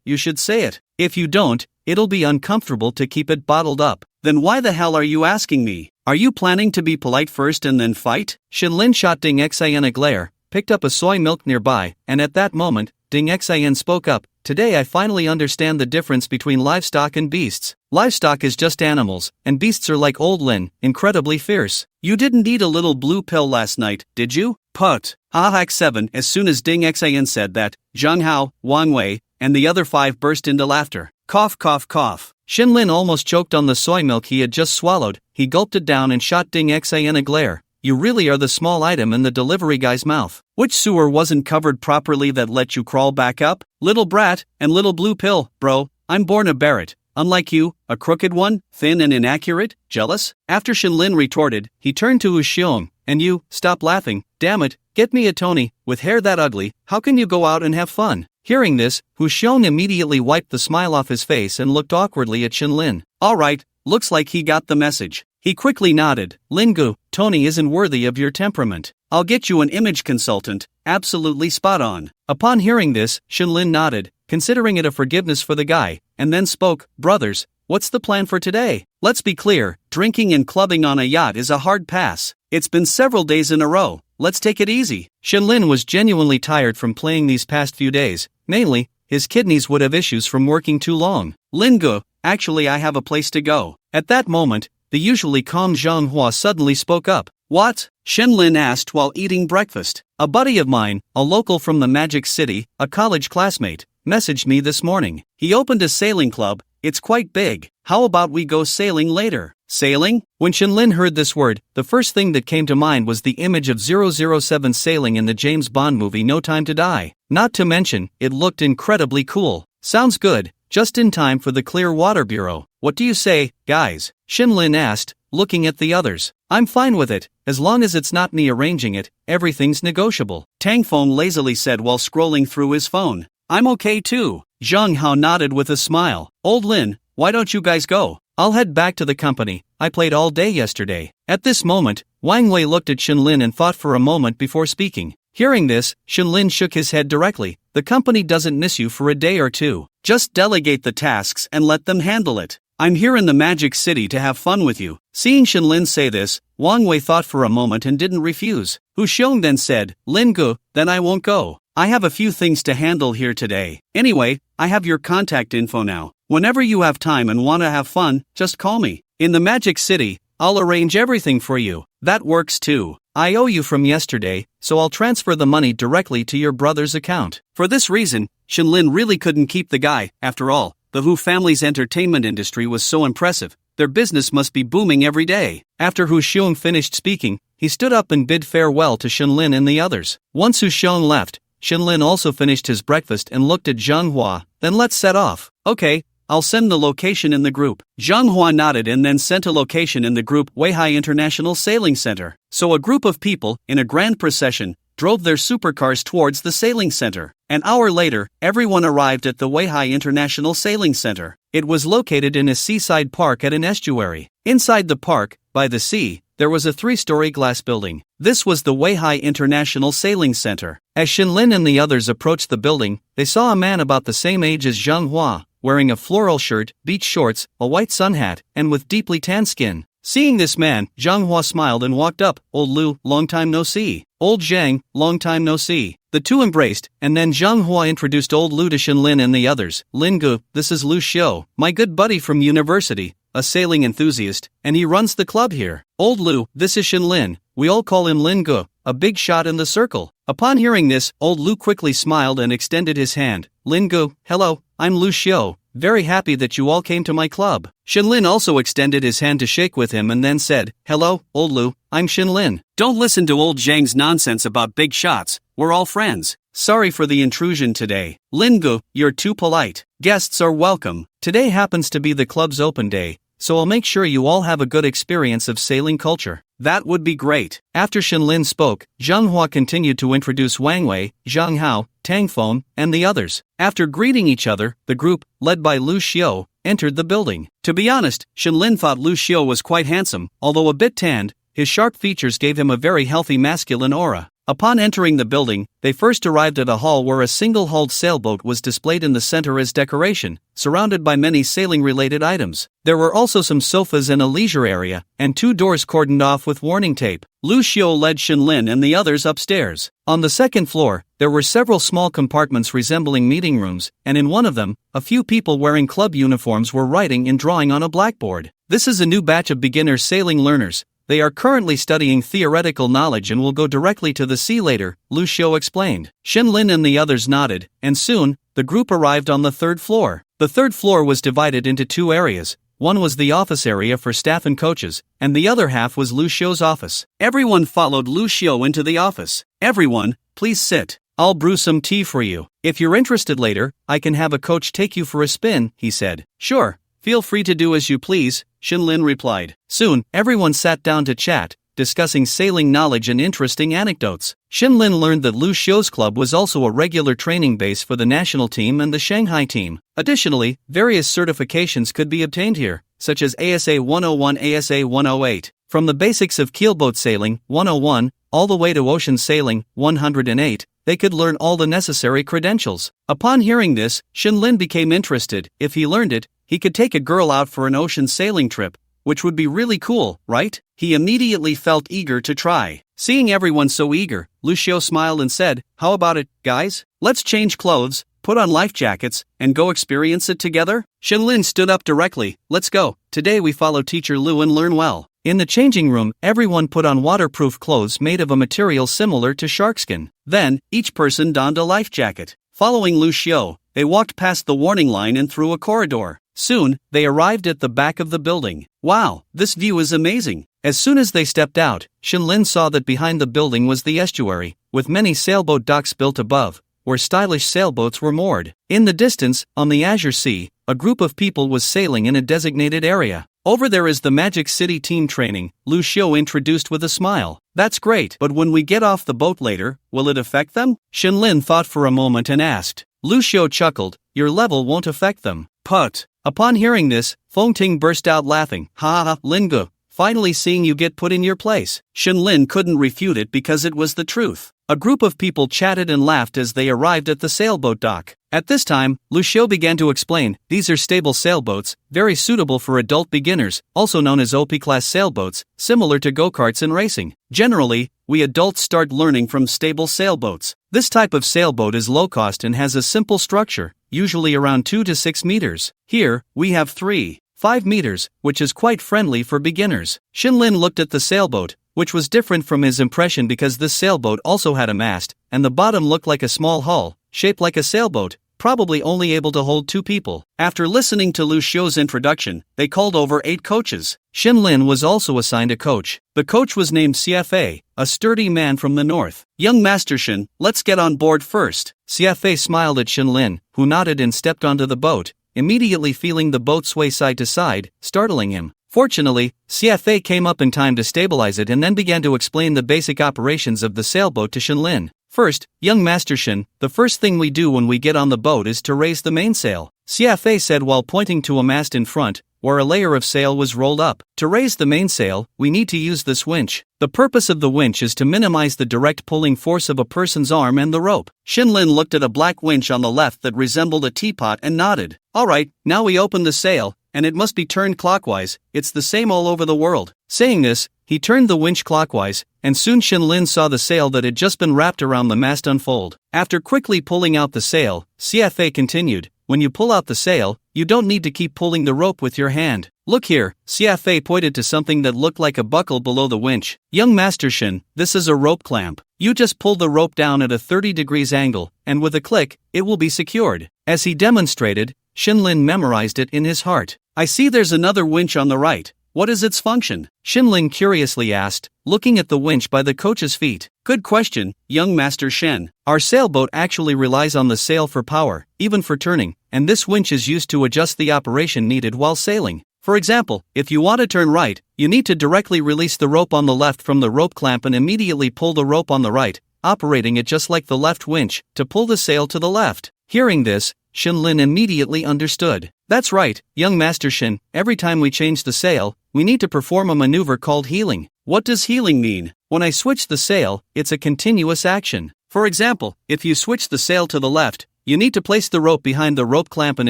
you should say it. If you don't, it'll be uncomfortable to keep it bottled up. Then why the hell are you asking me? Are you planning to be polite first and then fight? Shinlin shot Ding Xian a glare, picked up a soy milk nearby, and at that moment, Ding Xian spoke up. Today I finally understand the difference between livestock and beasts. Livestock is just animals, and beasts are like old Lin, incredibly fierce. You didn't eat a little blue pill last night, did you? Put. Hack 7. As soon as Ding Xian said that, Zhang Hao, Wang Wei, and the other 5 burst into laughter. Cough cough cough. Shinlin almost choked on the soy milk he had just swallowed. He gulped it down and shot Ding Xian a glare. You really are the small item in the delivery guy's mouth. Which sewer wasn't covered properly that let you crawl back up? Little brat, and little blue pill, bro. I'm born a Barrett. Unlike you, a crooked one, thin and inaccurate, jealous? After Shinlin retorted, he turned to Xiong, and you, stop laughing, damn it, get me a Tony, with hair that ugly, how can you go out and have fun? Hearing this, Xiong immediately wiped the smile off his face and looked awkwardly at Shinlin. Alright, looks like he got the message. He quickly nodded. Lingu, Tony isn't worthy of your temperament. I'll get you an image consultant, absolutely spot on. Upon hearing this, Shinlin nodded, considering it a forgiveness for the guy, and then spoke, brothers, what's the plan for today? Let's be clear, drinking and clubbing on a yacht is a hard pass. It's been several days in a row, let's take it easy. Shinlin was genuinely tired from playing these past few days, mainly, his kidneys would have issues from working too long. Lingu, actually I have a place to go. At that moment, the usually calm Zhang Hua suddenly spoke up. What? Shinlin asked while eating breakfast. A buddy of mine, a local from the Magic City, a college classmate, messaged me this morning. He opened a sailing club, it's quite big. How about we go sailing later? Sailing? When Shinlin heard this word, the first thing that came to mind was the image of 007 sailing in the James Bond movie No Time to Die. Not to mention, it looked incredibly cool. Sounds good, just in time for the Clear Water Bureau. What do you say, guys? Shinlin asked, looking at the others. I'm fine with it, as long as it's not me arranging it, everything's negotiable. Tang Feng lazily said while scrolling through his phone. I'm okay too. Zhang Hao nodded with a smile. Old Lin, why don't you guys go? I'll head back to the company, I played all day yesterday. At this moment, Wang Wei looked at Shinlin and thought for a moment before speaking. Hearing this, Shinlin shook his head directly. The company doesn't miss you for a day or two. Just delegate the tasks and let them handle it. I'm here in the Magic City to have fun with you. Seeing Shinlin say this, Wang Wei thought for a moment and didn't refuse. Xiong then said, Lingu, then I won't go. I have a few things to handle here today. Anyway, I have your contact info now. Whenever you have time and want to have fun, just call me. In the Magic City, I'll arrange everything for you. That works too. I owe you from yesterday, so I'll transfer the money directly to your brother's account. For this reason, Shinlin really couldn't keep the guy. After all, the Hu family's entertainment industry was so impressive. Their business must be booming every day. After Xiong finished speaking, he stood up and bid farewell to Shinlin and the others. Once Xiong left, Shinlin also finished his breakfast and looked at Zhang Hua. Then let's set off. Okay, I'll send the location in the group. Zhang Hua nodded and then sent a location in the group Weihai International Sailing Center. So a group of people, in a grand procession, drove their supercars towards the sailing center. An hour later, everyone arrived at the Weihai International Sailing Center. It was located in a seaside park at an estuary. Inside the park, by the sea, there was a 3-story glass building. This was the Weihai International Sailing Center. As Shinlin and the others approached the building, they saw a man about the same age as Zhang Hua, wearing a floral shirt, beach shorts, a white sun hat, and with deeply tanned skin. Seeing this man, Zhang Hua smiled and walked up. Old Lu, long time no see. Old Zhang, long time no see. The two embraced, and then Zhang Hua introduced Old Lu to Shinlin and the others. Lingu, this is Lu Xiu, my good buddy from university, a sailing enthusiast, and he runs the club here. Old Lu, this is Shinlin, we all call him Lingu, a big shot in the circle. Upon hearing this, Old Lu quickly smiled and extended his hand. Lingu, hello, I'm Lu Xiu. Very happy that you all came to my club. Shinlin also extended his hand to shake with him and then said, Hello, Old Lu, I'm Shinlin. Don't listen to old Zhang's nonsense about big shots, we're all friends. Sorry for the intrusion today. Lingu, you're too polite. Guests are welcome. Today happens to be the club's open day, so I'll make sure you all have a good experience of sailing culture. That would be great. After Shinlin spoke, Zhang Hua continued to introduce Wang Wei, Zhang Hao, Tang Feng, and the others. After greeting each other, the group, led by Lu Xiu, entered the building. To be honest, Shinlin thought Lu Xiu was quite handsome, although a bit tanned, his sharp features gave him a very healthy masculine aura. Upon entering the building, they first arrived at a hall where a single-hulled sailboat was displayed in the center as decoration, surrounded by many sailing-related items. There were also some sofas and a leisure area, and 2 doors cordoned off with warning tape. Lu Xiu led Shenlin and the others upstairs. On the second floor, there were several small compartments resembling meeting rooms, and in one of them, a few people wearing club uniforms were writing and drawing on a blackboard. This is a new batch of beginner sailing learners. They are currently studying theoretical knowledge and will go directly to the sea later, Lu Xiu explained. Shenlin and the others nodded, and soon, the group arrived on the 3rd floor. The 3rd floor was divided into 2 areas. One was the office area for staff and coaches, and the other half was Lu Xiu's office. Everyone followed Lu Xiu into the office. Everyone, please sit. I'll brew some tea for you. If you're interested later, I can have a coach take you for a spin, he said. Sure, feel free to do as you please, Shenlin replied. Soon, everyone sat down to chat, discussing sailing knowledge and interesting anecdotes. Shenlin learned that Lu Xiu's club was also a regular training base for the national team and the Shanghai team. Additionally, various certifications could be obtained here, such as ASA 101, ASA 108. From the basics of keelboat sailing, 101, all the way to ocean sailing, 108, they could learn all the necessary credentials. Upon hearing this, Shenlin became interested. If he learned it, he could take a girl out for an ocean sailing trip, which would be really cool, right? He immediately felt eager to try. Seeing everyone so eager, Lu Xiu smiled and said, "How about it, guys? Let's change clothes, put on life jackets, and go experience it together?" Shenlin stood up directly. "Let's go. Today we follow Teacher Lu and learn well." In the changing room, everyone put on waterproof clothes made of a material similar to sharkskin. Then, each person donned a life jacket. Following Lu Xiu, they walked past the warning line and through a corridor. Soon, they arrived at the back of the building. Wow, this view is amazing. As soon as they stepped out, Shenlin saw that behind the building was the estuary, with many sailboat docks built above, where stylish sailboats were moored. In the distance, on the azure sea, a group of people was sailing in a designated area. "Over there is the Magic City team training," Lu Xiu introduced with a smile. "That's great, but when we get off the boat later, will it affect them?" Shenlin thought for a moment and asked. Lu Xiu chuckled, "Your level won't affect them." Put. Upon hearing this, Feng Ting burst out laughing. "Ha ha, Lingu, finally seeing you get put in your place." Shenlin couldn't refute it because it was the truth. A group of people chatted and laughed as they arrived at the sailboat dock. At this time, Lu Xiu began to explain, "These are stable sailboats, very suitable for adult beginners, also known as OP-class sailboats, similar to go-karts in racing. Generally, we adults start learning from stable sailboats. This type of sailboat is low-cost and has a simple structure, usually around 2 to 6 meters. Here, we have 3.5 meters, which is quite friendly for beginners." Shenlin looked at the sailboat, which was different from his impression because this sailboat also had a mast, and the bottom looked like a small hull, shaped like a sailboat, probably only able to hold 2 people. After listening to Lu Xiu's introduction, they called over 8 coaches. Shenlin was also assigned a coach. The coach was named CFA, a sturdy man from the north. "Young Master Shen, let's get on board first." CFA smiled at Shenlin, who nodded and stepped onto the boat, immediately feeling the boat sway side to side, startling him. Fortunately, CFA came up in time to stabilize it and then began to explain the basic operations of the sailboat to Shenlin. "First, young Master Shen, the first thing we do when we get on the boat is to raise the mainsail," CFA said while pointing to a mast in front, where a layer of sail was rolled up. "To raise the mainsail, we need to use this winch. The purpose of the winch is to minimize the direct pulling force of a person's arm and the rope." Shenlin looked at a black winch on the left that resembled a teapot and nodded. "Alright, now we open the sail, and it must be turned clockwise. It's the same all over the world." Saying this, he turned the winch clockwise, and soon Shenlin saw the sail that had just been wrapped around the mast unfold. After quickly pulling out the sail, CFA continued, "When you pull out the sail, you don't need to keep pulling the rope with your hand. Look here." CFA pointed to something that looked like a buckle below the winch. "Young Master Shen, this is a rope clamp. You just pull the rope down at a 30 degrees angle, and with a click, it will be secured." As he demonstrated, Shenlin memorized it in his heart. "I see there's another winch on the right. What is its function?" Shenlin curiously asked, looking at the winch by the coach's feet. "Good question, young Master Shen. Our sailboat actually relies on the sail for power, even for turning, and this winch is used to adjust the operation needed while sailing. For example, if you want to turn right, you need to directly release the rope on the left from the rope clamp and immediately pull the rope on the right, operating it just like the left winch, to pull the sail to the left." Hearing this, Shenlin immediately understood. "That's right, young Master Shen, every time we change the sail, we need to perform a maneuver called heeling. What does heeling mean? When I switch the sail, it's a continuous action. For example, if you switch the sail to the left, you need to place the rope behind the rope clamp and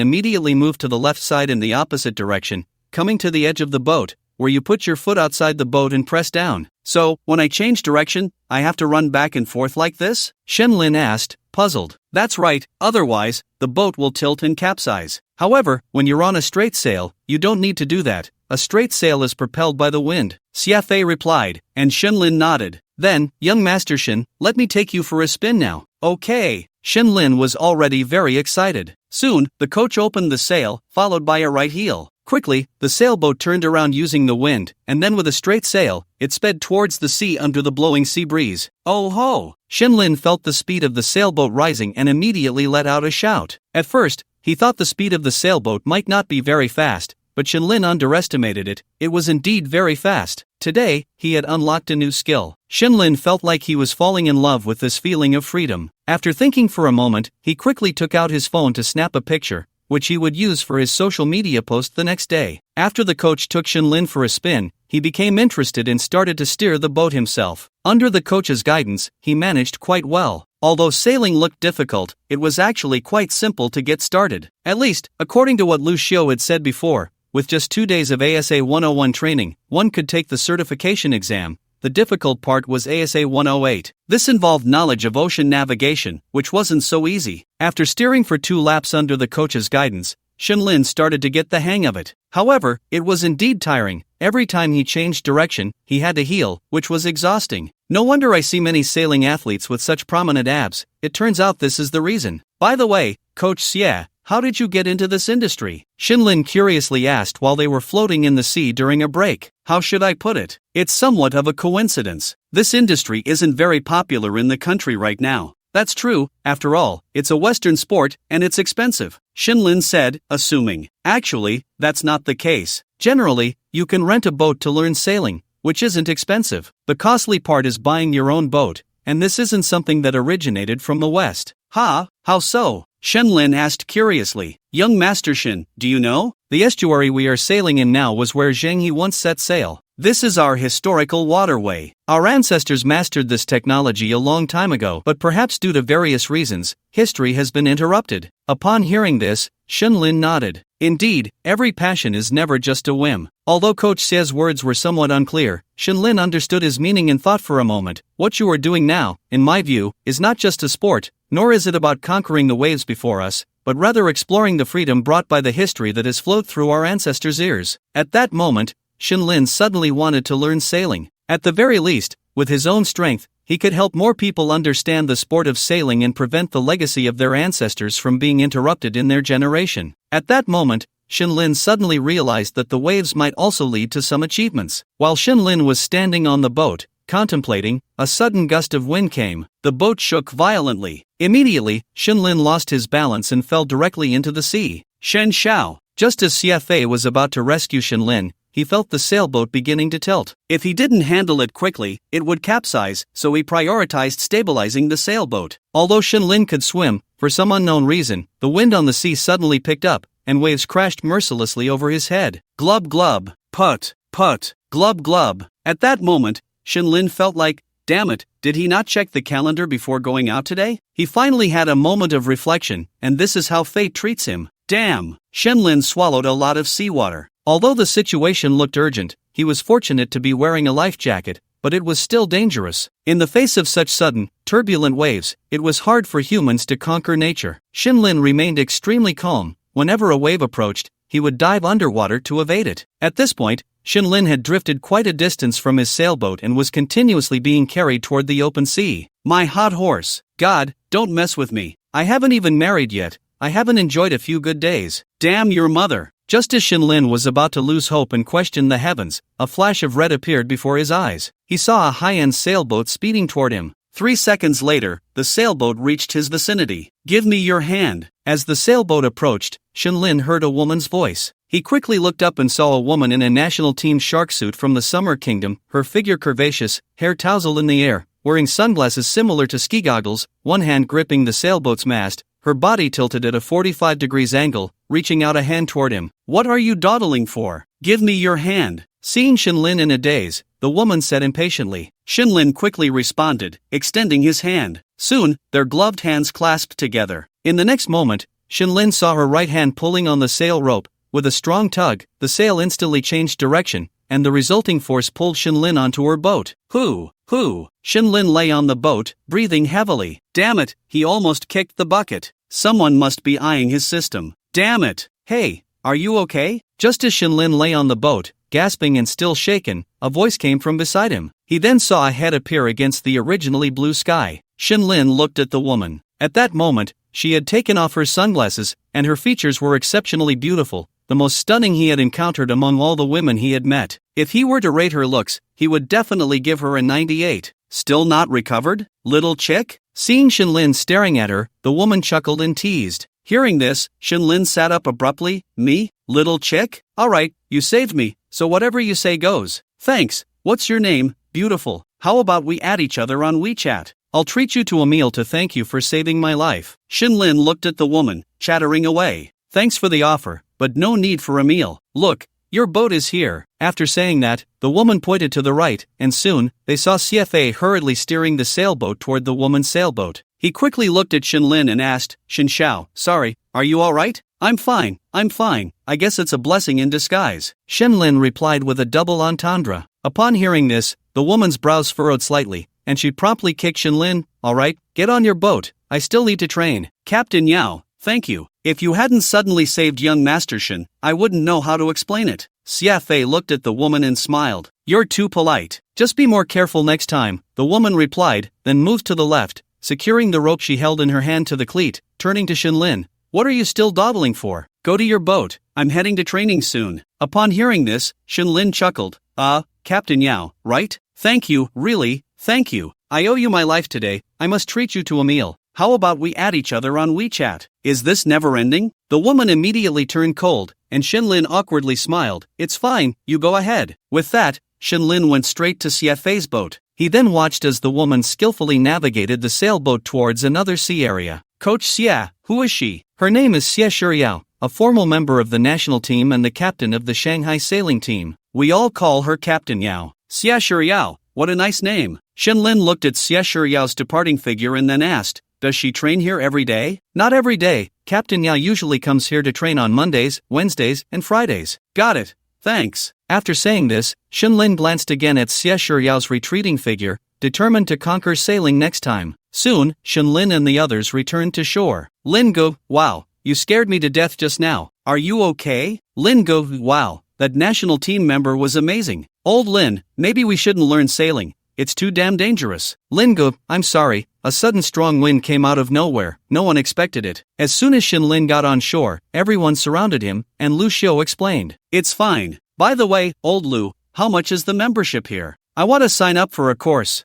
immediately move to the left side in the opposite direction, coming to the edge of the boat, where you put your foot outside the boat and press down. So, when I change direction, I have to run back and forth like this? Shenlin asked, puzzled. That's right, otherwise, the boat will tilt and capsize. However, when you're on a straight sail, you don't need to do that. A straight sail is propelled by the wind. Xiafei replied, and Shenlin nodded. Then, young Master Shen, let me take you for a spin now. Okay. Shenlin was already very excited. Soon, the coach opened the sail, followed by a right heel. Quickly, the sailboat turned around using the wind, and then with a straight sail, it sped towards the sea under the blowing sea breeze. Oh ho! Shenlin felt the speed of the sailboat rising and immediately let out a shout. At first, he thought the speed of the sailboat might not be very fast, but Shenlin underestimated it. It was indeed very fast. Today, he had unlocked a new skill. Shenlin felt like he was falling in love with this feeling of freedom. After thinking for a moment, he quickly took out his phone to snap a picture, which he would use for his social media post the next day. After the coach took Shenlin for a spin, he became interested and started to steer the boat himself. Under the coach's guidance, he managed quite well. Although sailing looked difficult, it was actually quite simple to get started. At least, according to what Lu Xiu had said before, with just 2 days of ASA 101 training, one could take the certification exam. The difficult part was ASA 108. This involved knowledge of ocean navigation, which wasn't so easy. After steering for 2 laps under the coach's guidance, Shenlin started to get the hang of it. However, it was indeed tiring. Every time he changed direction, he had to heel, which was exhausting. No wonder I see many sailing athletes with such prominent abs. It turns out this is the reason. By the way, Coach Xie, how did you get into this industry? Shenlin curiously asked while they were floating in the sea during a break. How should I put it? It's somewhat of a coincidence. This industry isn't very popular in the country right now. That's true, after all, it's a Western sport, and it's expensive, Shenlin said, assuming. Actually, that's not the case. Generally, you can rent a boat to learn sailing, which isn't expensive. The costly part is buying your own boat, and this isn't something that originated from the West. Ha, how so? Shenlin asked curiously. Young Master Shen, do you know? The estuary we are sailing in now was where Zheng He once set sail. This is our historical waterway. Our ancestors mastered this technology a long time ago, but perhaps due to various reasons, history has been interrupted. Upon hearing this, Shenlin nodded. Indeed, every passion is never just a whim. Although Coach Xie's words were somewhat unclear, Shenlin understood his meaning and thought for a moment. What you are doing now, in my view, is not just a sport, nor is it about conquering the waves before us, but rather exploring the freedom brought by the history that has flowed through our ancestors' ears. At that moment, Shenlin suddenly wanted to learn sailing. At the very least, with his own strength, he could help more people understand the sport of sailing and prevent the legacy of their ancestors from being interrupted in their generation. At that moment, Shenlin suddenly realized that the waves might also lead to some achievements. While Shenlin was standing on the boat, contemplating, a sudden gust of wind came. The boat shook violently. Immediately, Shenlin lost his balance and fell directly into the sea. Shen Xiao. Just as Xiafei was about to rescue Shenlin, he felt the sailboat beginning to tilt. If he didn't handle it quickly, it would capsize, so he prioritized stabilizing the sailboat. Although Shenlin could swim, for some unknown reason, the wind on the sea suddenly picked up, and waves crashed mercilessly over his head. Glub glub, put, glub glub. At that moment, Shenlin felt like, damn it, did he not check the calendar before going out today? He finally had a moment of reflection, and this is how fate treats him. Damn! Shenlin swallowed a lot of seawater. Although the situation looked urgent, he was fortunate to be wearing a life jacket, but it was still dangerous. In the face of such sudden, turbulent waves, it was hard for humans to conquer nature. Shenlin remained extremely calm. Whenever a wave approached, he would dive underwater to evade it. At this point, Shenlin had drifted quite a distance from his sailboat and was continuously being carried toward the open sea. My hot horse. God, don't mess with me. I haven't even married yet. I haven't enjoyed a few good days. Damn your mother. Just as Shenlin was about to lose hope and question the heavens, a flash of red appeared before his eyes. He saw a high-end sailboat speeding toward him. 3 seconds later, the sailboat reached his vicinity. Give me your hand. As the sailboat approached, Shenlin heard a woman's voice. He quickly looked up and saw a woman in a national team shark suit from the Summer Kingdom, her figure curvaceous, hair tousled in the air, wearing sunglasses similar to ski goggles, one hand gripping the sailboat's mast, her body tilted at a 45 degrees angle, reaching out a hand toward him. What are you dawdling for? Give me your hand. Seeing Shinlin in a daze, the woman said impatiently. Shinlin quickly responded, extending his hand. Soon, their gloved hands clasped together. In the next moment, Shinlin saw her right hand pulling on the sail rope. With a strong tug, the sail instantly changed direction, and the resulting force pulled Shinlin onto her boat. Hoo! Shinlin lay on the boat, breathing heavily. Damn it, he almost kicked the bucket. Someone must be eyeing his system. Damn it! Hey, are you okay? Just as Shinlin lay on the boat, gasping and still shaken, a voice came from beside him. He then saw a head appear against the originally blue sky. Shinlin looked at the woman. At that moment, she had taken off her sunglasses, and her features were exceptionally beautiful, the most stunning he had encountered among all the women he had met. If he were to rate her looks, he would definitely give her a 98. Still not recovered? Little chick? Seeing Shinlin staring at her, the woman chuckled and teased. Hearing this, Shinlin sat up abruptly. Me? Little chick? Alright, you saved me, so whatever you say goes. Thanks. What's your name, beautiful? How about we add each other on WeChat? I'll treat you to a meal to thank you for saving my life. Shinlin looked at the woman, chattering away. Thanks for the offer, but no need for a meal. Look, your boat is here. After saying that, the woman pointed to the right, and soon, they saw CFA hurriedly steering the sailboat toward the woman's sailboat. He quickly looked at Shinlin and asked, Shinxiao, sorry, are you alright? I'm fine. I guess it's a blessing in disguise. Shinlin replied with a double entendre. Upon hearing this, the woman's brows furrowed slightly, and she promptly kicked Shinlin. Alright, get on your boat, I still need to train. Captain Yao, thank you. If you hadn't suddenly saved young Master Shin, I wouldn't know how to explain it. Xiafei looked at the woman and smiled. You're too polite. Just be more careful next time, the woman replied, then moved to the left, securing the rope she held in her hand to the cleat, turning to Shinlin. What are you still dawdling for? Go to your boat, I'm heading to training soon. Upon hearing this, Shinlin chuckled. Captain Yao, right? Thank you, really, thank you. I owe you my life today, I must treat you to a meal. How about we add each other on WeChat? Is this never ending? The woman immediately turned cold, and Shinlin awkwardly smiled. It's fine, you go ahead. With that, Shinlin went straight to Xiafei's boat. He then watched as the woman skillfully navigated the sailboat towards another sea area. Coach Xia, who is she? Her name is Xia Shiyao, a formal member of the national team and the captain of the Shanghai sailing team. We all call her Captain Yao. Xia Shiyao, what a nice name. Shinlin looked at Xia Shiyao's departing figure and then asked, does she train here every day? Not every day. Captain Yao usually comes here to train on Mondays, Wednesdays, and Fridays. Got it. Thanks. After saying this, Shinlin glanced again at Xia Shiyao's retreating figure, determined to conquer sailing next time. Soon, Shinlin and the others returned to shore. Lin Go, wow, you scared me to death just now. Are you okay? Lin Go, wow, that national team member was amazing. Old Lin, maybe we shouldn't learn sailing. It's too damn dangerous. Lin Go, I'm sorry. A sudden strong wind came out of nowhere. No one expected it. As soon as Shinlin got on shore, everyone surrounded him, and Lu Xiu explained. It's fine. By the way, old Lu, how much is the membership here? I want to sign up for a course.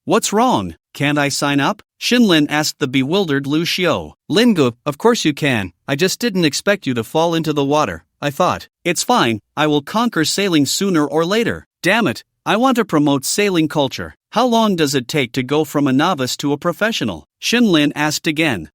What's wrong? Can't I sign up? Shinlin asked the bewildered Lu Xiu. Lin Go, of course you can. I just didn't expect you to fall into the water. I thought. It's fine. I will conquer sailing sooner or later. Damn it. I want to promote sailing culture. How long does it take to go from a novice to a professional? Shinlin asked again.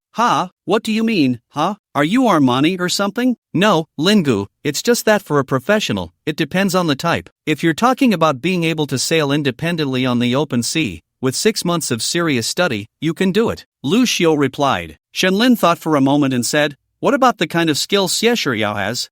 What do you mean, Are you Armani or something? No, Lingu, it's just that for a professional, it depends on the type. If you're talking about being able to sail independently on the open sea, with 6 months of serious study, you can do it. Lu Xiu replied. Shinlin thought for a moment and said, what about the kind of skill Xie Shiyao has?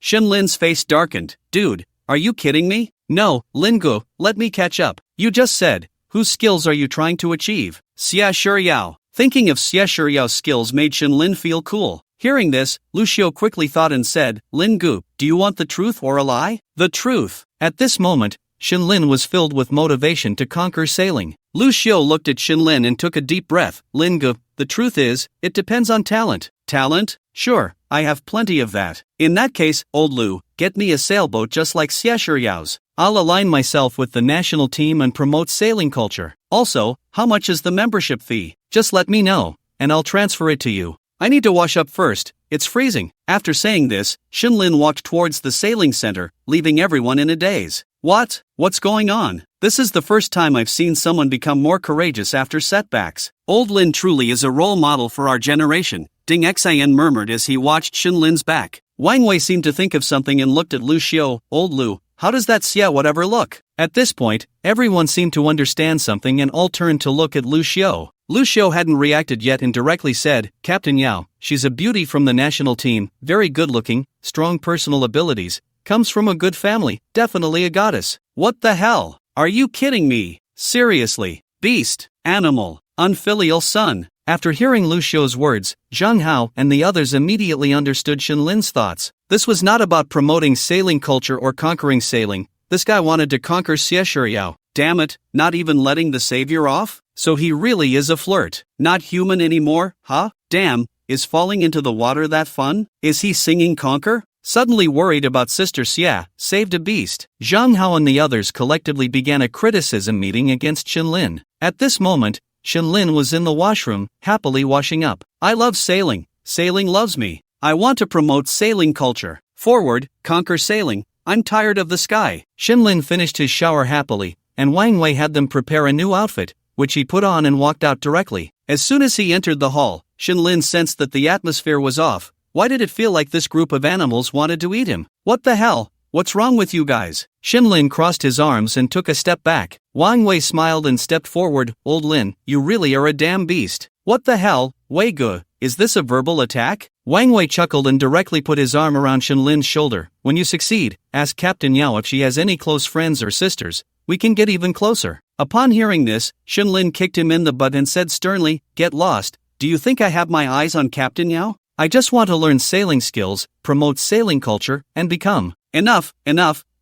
Shinlin's face darkened. Dude, are you kidding me? No, Lingu, let me catch up. You just said, whose skills are you trying to achieve? Xia Shiyao. Thinking of Xia Shiyao's skills made Shinlin feel cool. Hearing this, Lu Xiu quickly thought and said, Lingu, do you want the truth or a lie? The truth. At this moment, Shinlin was filled with motivation to conquer sailing. Lu Xiu looked at Shinlin and took a deep breath. Lingu, the truth is, it depends on talent. Talent? Sure, I have plenty of that. In that case, old Lu, get me a sailboat just like Xia Shiyao's. I'll align myself with the national team and promote sailing culture. Also, how much is the membership fee? Just let me know, and I'll transfer it to you. I need to wash up first, it's freezing. After saying this, Shinlin walked towards the sailing center, leaving everyone in a daze. What's going on? This is the first time I've seen someone become more courageous after setbacks. Old Lin truly is a role model for our generation, Ding Xian murmured as he watched Shinlin's back. Wang Wei seemed to think of something and looked at Lu Xiu. Old Lu, how does that Xia whatever look? At this point, everyone seemed to understand something and all turned to look at Lu Xiu. Lu Xiu hadn't reacted yet and directly said, Captain Yao, she's a beauty from the national team, very good looking, strong personal abilities, comes from a good family, definitely a goddess. What the hell? Are you kidding me? Seriously? Beast, animal, unfilial son. After hearing Lu Xiu's words, Zhang Hao and the others immediately understood Shenlin's thoughts. This was not about promoting sailing culture or conquering sailing. This guy wanted to conquer Xie Shiyao. Damn it, not even letting the savior off? So he really is a flirt. Not human anymore, huh? Damn, is falling into the water that fun? Is he singing Conquer? Suddenly worried about Sister Xia, saved a beast. Zhang Hao and the others collectively began a criticism meeting against Shenlin. At this moment, Shenlin was in the washroom, happily washing up. I love sailing. Sailing loves me. I want to promote sailing culture. Forward, conquer sailing. I'm tired of the sky. Shenlin finished his shower happily, and Wang Wei had them prepare a new outfit, which he put on and walked out directly. As soon as he entered the hall, Shenlin sensed that the atmosphere was off. Why did it feel like this group of animals wanted to eat him? What the hell? What's wrong with you guys? Shenlin crossed his arms and took a step back. Wang Wei smiled and stepped forward. Old Lin, you really are a damn beast. What the hell, Wei Ge? Is this a verbal attack? Wang Wei chuckled and directly put his arm around Shenlin's shoulder. When you succeed, ask Captain Yao if she has any close friends or sisters. We can get even closer. Upon hearing this, Shenlin kicked him in the butt and said sternly, get lost. Do you think I have my eyes on Captain Yao? I just want to learn sailing skills, promote sailing culture, and become. Enough,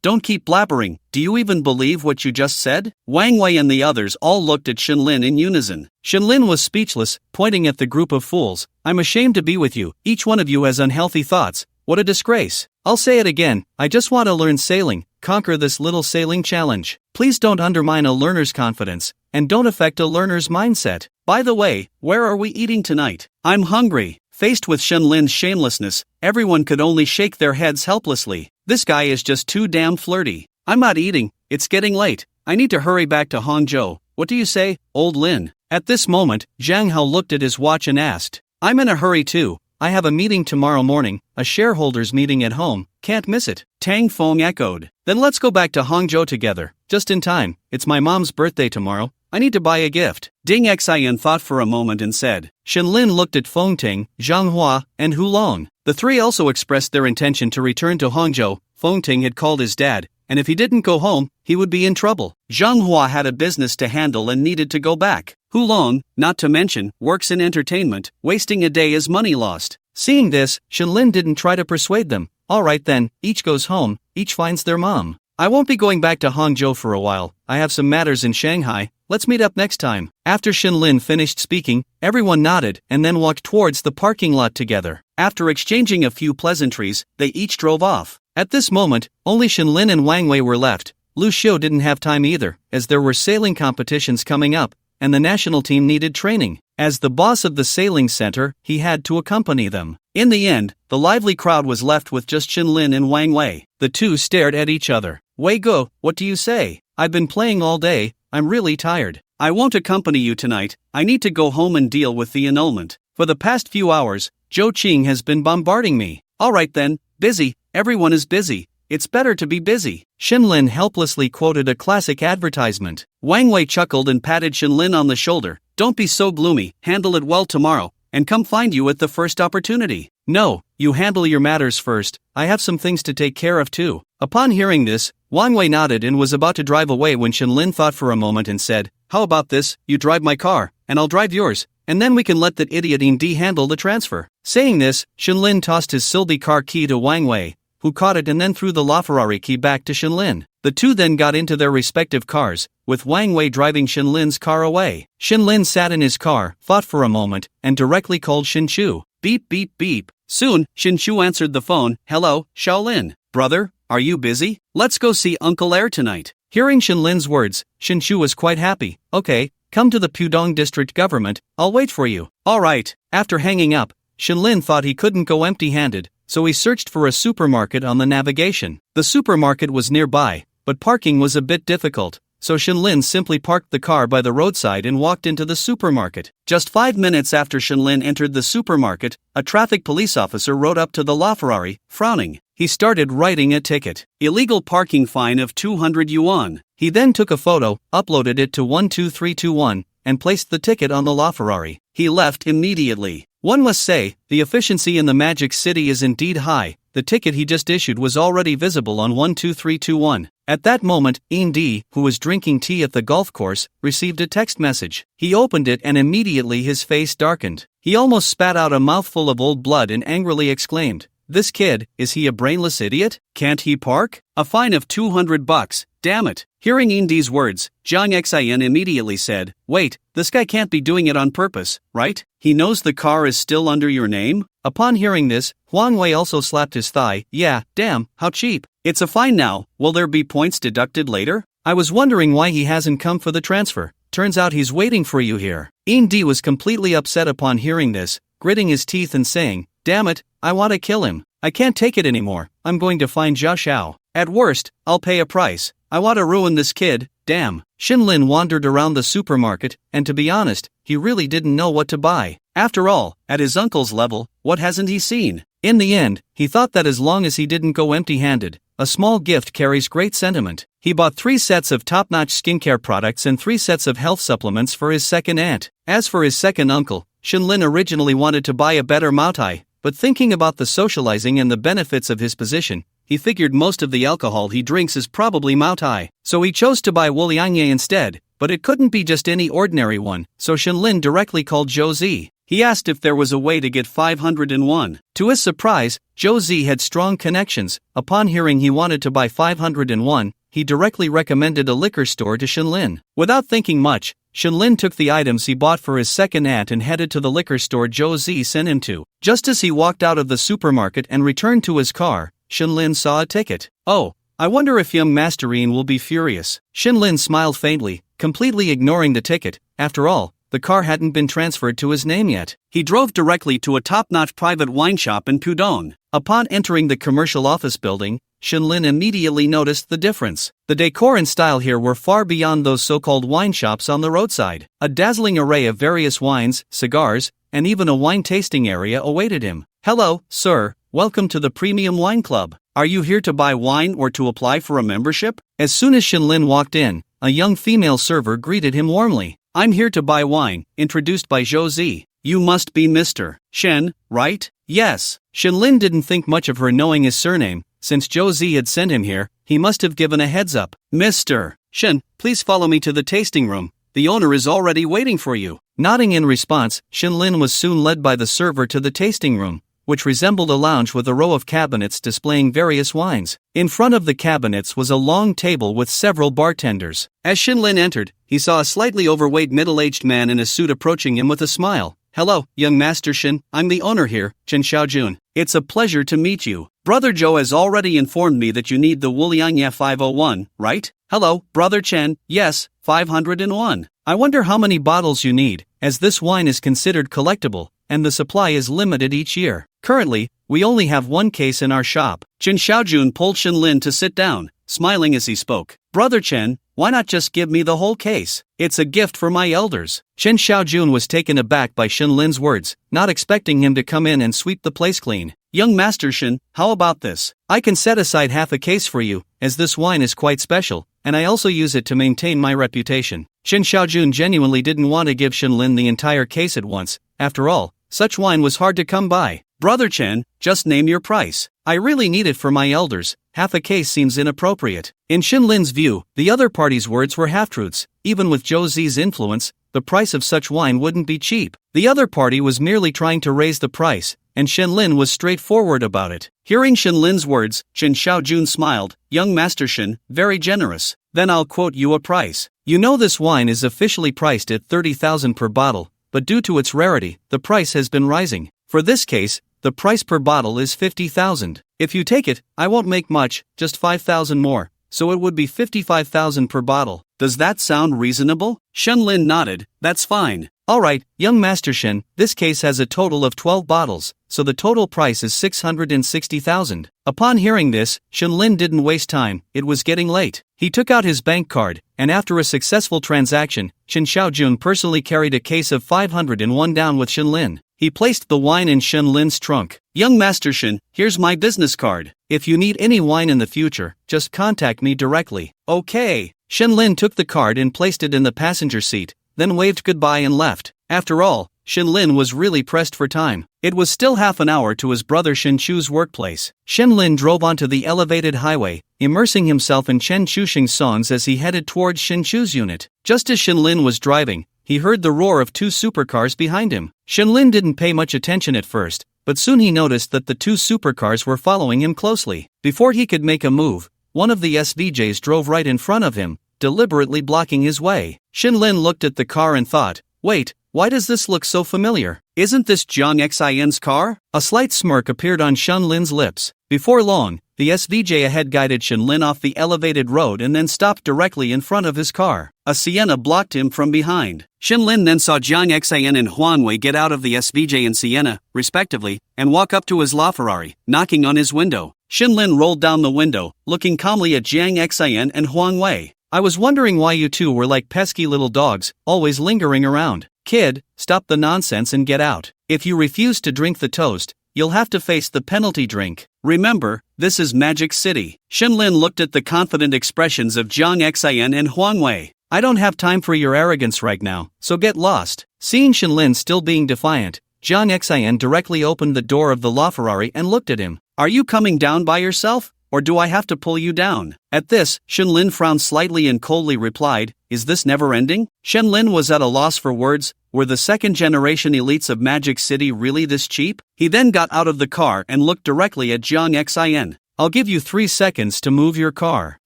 don't keep blabbering. Do you even believe what you just said? Wang Wei and the others all looked at Shenlin in unison. Shenlin was speechless, pointing at the group of fools. I'm ashamed to be with you. Each one of you has unhealthy thoughts. What a disgrace. I'll say it again. I just want to learn sailing, conquer this little sailing challenge. Please don't undermine a learner's confidence, and don't affect a learner's mindset. By the way, where are we eating tonight? I'm hungry. Faced with Shenlin's shamelessness, everyone could only shake their heads helplessly. This guy is just too damn flirty. I'm not eating, it's getting late. I need to hurry back to Hangzhou. What do you say, Old Lin? At this moment, Zhang Hao looked at his watch and asked, I'm in a hurry too. I have a meeting tomorrow morning, a shareholders meeting at home, can't miss it. Tang Feng echoed. Then let's go back to Hangzhou together, just in time. It's my mom's birthday tomorrow. I need to buy a gift. Ding Xian thought for a moment and said. Shenlin looked at Feng Ting, Zhang Hua, and Hu Long. The three also expressed their intention to return to Hangzhou. Feng Ting had called his dad, and if he didn't go home, he would be in trouble. Zhang Hua had a business to handle and needed to go back. Hu Long, not to mention, works in entertainment, wasting a day is money lost. Seeing this, Shenlin didn't try to persuade them. Alright then, each goes home, each finds their mom. I won't be going back to Hangzhou for a while. I have some matters in Shanghai. Let's meet up next time. After Shenlin finished speaking, everyone nodded and then walked towards the parking lot together. After exchanging a few pleasantries, they each drove off. At this moment, only Shenlin and Wang Wei were left. Lu Xiu didn't have time either, as there were sailing competitions coming up, and the national team needed training. As the boss of the sailing center, he had to accompany them. In the end, the lively crowd was left with just Shenlin and Wang Wei. The two stared at each other. Wei Ge, what do you say? I've been playing all day, I'm really tired. I won't accompany you tonight, I need to go home and deal with the annulment. For the past few hours, Zhou Qing has been bombarding me. Alright then, busy, everyone is busy. It's better to be busy. Shenlin helplessly quoted a classic advertisement. Wang Wei chuckled and patted Shenlin on the shoulder. Don't be so gloomy, handle it well tomorrow, and come find you at the first opportunity. No, you handle your matters first, I have some things to take care of too. Upon hearing this, Wang Wei nodded and was about to drive away when Shenlin thought for a moment and said, how about this, you drive my car, and I'll drive yours, and then we can let that idiot Indi handle the transfer. Saying this, Shenlin tossed his Sildy car key to Wang Wei, who caught it and then threw the Ferrari key back to Shenlin. The two then got into their respective cars, with Wang Wei driving Shenlin's car away. Shenlin sat in his car, thought for a moment, and directly called Shinchu. Beep beep beep. Soon, Shinchu answered the phone. Hello, Shaolin. Brother, are you busy? Let's go see Uncle Air tonight. Hearing Shenlin's words, Shinchu was quite happy. Okay, come to the Pudong district government, I'll wait for you. Alright. After hanging up, Shenlin thought he couldn't go empty-handed, so he searched for a supermarket on the navigation. The supermarket was nearby, but parking was a bit difficult, so Shenlin simply parked the car by the roadside and walked into the supermarket. Just 5 minutes after Shenlin entered the supermarket, a traffic police officer rode up to the LaFerrari, frowning. He started writing a ticket. Illegal parking fine of 200 yuan. He then took a photo, uploaded it to 12321, and placed the ticket on the Ferrari. He left immediately. One must say, the efficiency in the Magic City is indeed high. The ticket he just issued was already visible on 12321. At that moment, Indy, who was drinking tea at the golf course, received a text message. He opened it and immediately his face darkened. He almost spat out a mouthful of old blood and angrily exclaimed, "This kid, is he a brainless idiot? Can't he park? A fine of 200 bucks, damn it." Hearing Indy's words, Zhang Xian immediately said, "Wait, this guy can't be doing it on purpose, right? He knows the car is still under your name?" Upon hearing this, Huang Wei also slapped his thigh. "Yeah, damn, how cheap. It's a fine now, will there be points deducted later? I was wondering why he hasn't come for the transfer. Turns out he's waiting for you here." Indy was completely upset upon hearing this, gritting his teeth and saying, "Damn it, I want to kill him. I can't take it anymore. I'm going to find Jia Xiao. At worst, I'll pay a price. I want to ruin this kid, damn." Xinlin wandered around the supermarket, and to be honest, he really didn't know what to buy. After all, at his uncle's level, what hasn't he seen? In the end, he thought that as long as he didn't go empty-handed, a small gift carries great sentiment. He bought 3 sets of top-notch skincare products and 3 sets of health supplements for his second aunt. As for his second uncle, Xinlin originally wanted to buy a better Moutai, but thinking about the socializing and the benefits of his position, he figured most of the alcohol he drinks is probably Moutai, so he chose to buy Wuliangye instead, but it couldn't be just any ordinary one, so Xinlin directly called Zhou Zi. He asked if there was a way to get 501. To his surprise, Zhou Zi had strong connections. Upon hearing he wanted to buy 501, he directly recommended a liquor store to Xinlin. Without thinking much, Xinlin took the items he bought for his second aunt and headed to the liquor store Zhou Zi sent him to. Just as he walked out of the supermarket and returned to his car, Xinlin saw a ticket. "Oh, I wonder if young Masterine will be furious." Xinlin smiled faintly, completely ignoring the ticket. After all, the car hadn't been transferred to his name yet. He drove directly to a top-notch private wine shop in Pudong. Upon entering the commercial office building, Xinlin immediately noticed the difference. The decor and style here were far beyond those so-called wine shops on the roadside. A dazzling array of various wines, cigars, and even a wine tasting area awaited him. "Hello, sir, welcome to the Premium Wine Club. Are you here to buy wine or to apply for a membership?" As soon as Xinlin walked in, a young female server greeted him warmly. "I'm here to buy wine," introduced by Zhou Zi. "You must be Mr. Shen, right?" "Yes." Xinlin didn't think much of her knowing his surname. Since Zhou Zi had sent him here, he must have given a heads up. "Mr. Shen, please follow me to the tasting room. The owner is already waiting for you." Nodding in response, Xinlin was soon led by the server to the tasting room, which resembled a lounge with a row of cabinets displaying various wines. In front of the cabinets was a long table with several bartenders. As Xinlin entered, he saw a slightly overweight middle-aged man in a suit approaching him with a smile. "Hello, young Master Shen, I'm the owner here, Chen Xiaojun. It's a pleasure to meet you. Brother Zhou has already informed me that you need the Wuliangye 501, right?" "Hello, Brother Chen, yes, 501. I wonder how many bottles you need, as this wine is considered collectible, and the supply is limited each year. Currently, we only have 1 case in our shop." Chen Xiaojun pulled Xinlin to sit down, smiling as he spoke. "Brother Chen, why not just give me the whole case? It's a gift for my elders." Chen Xiaojun was taken aback by Xinlin's words, not expecting him to come in and sweep the place clean. "Young Master Shen, how about this? I can set aside half a case for you, as this wine is quite special, and I also use it to maintain my reputation." Chen Xiaojun genuinely didn't want to give Xinlin the entire case at once. After all, such wine was hard to come by. "Brother Chen, just name your price. I really need it for my elders. Half a case seems inappropriate." In Xinlin's view, the other party's words were half-truths. Even with Zhou Zi's influence, the price of such wine wouldn't be cheap. The other party was merely trying to raise the price, and Xinlin was straightforward about it. Hearing Xinlin's words, Chen Xiaojun smiled. "Young Master Shen, very generous. Then I'll quote you a price. You know this wine is officially priced at 30,000 per bottle, but due to its rarity, the price has been rising. For this case, the price per bottle is 50,000. If you take it, I won't make much, just 5,000 more, so it would be 55,000 per bottle. Does that sound reasonable?" Xinlin nodded. "That's fine." "Alright, young Master Shen, this case has a total of 12 bottles, so the total price is 660,000. Upon hearing this, Xinlin didn't waste time, it was getting late. He took out his bank card, and after a successful transaction, Chen Xiaojun personally carried a case of 501 down with Xinlin. he placed the wine in Shen Lin's trunk. "Young Master Shen, here's my business card. If you need any wine in the future, just contact me directly." "Okay." Shen Lin took the card and placed it in the passenger seat, then waved goodbye and left. After all, Shen Lin was really pressed for time. It was still half an hour to his brother Shen Chu's workplace. Shen Lin drove onto the elevated highway, immersing himself in Chen Chuxing's songs as he headed towards Shen Chu's unit. Just as Shen Lin was driving, he heard the roar of two supercars behind him. Shen Lin didn't pay much attention at first, but soon he noticed that the two supercars were following him closely. Before he could make a move, one of the SVJs drove right in front of him, deliberately blocking his way. Shen Lin looked at the car and thought, "Wait, why does this look so familiar? Isn't this Jiang Xin's car?" A slight smirk appeared on Shen Lin's lips. Before long, the SVJ ahead guided Shen Lin off the elevated road and then stopped directly in front of his car. A Sienna blocked him from behind. Shen Lin then saw Jiang Xin and Huang Wei get out of the SVJ and Sienna, respectively, and walk up to his Ferrari, knocking on his window. Shen Lin rolled down the window, looking calmly at Jiang Xin and Huang Wei. "I was wondering why you two were like pesky little dogs, always lingering around. Kid, stop the nonsense and get out. If you refuse to drink the toast, you'll have to face the penalty drink. Remember, this is Magic City." Shen Lin looked at the confident expressions of Jiang Xin and Huang Wei. "I don't have time for your arrogance right now, so get lost." Seeing Shen Lin still being defiant, Jiang Xin directly opened the door of the Ferrari and looked at him. "Are you coming down by yourself, or do I have to pull you down?" At this, Shen Lin frowned slightly and coldly replied, "Is this never ending?" Shen Lin was at a loss for words. Were the second-generation elites of Magic City really this cheap? He then got out of the car and looked directly at Jiang Xin. "I'll give you 3 seconds to move your car."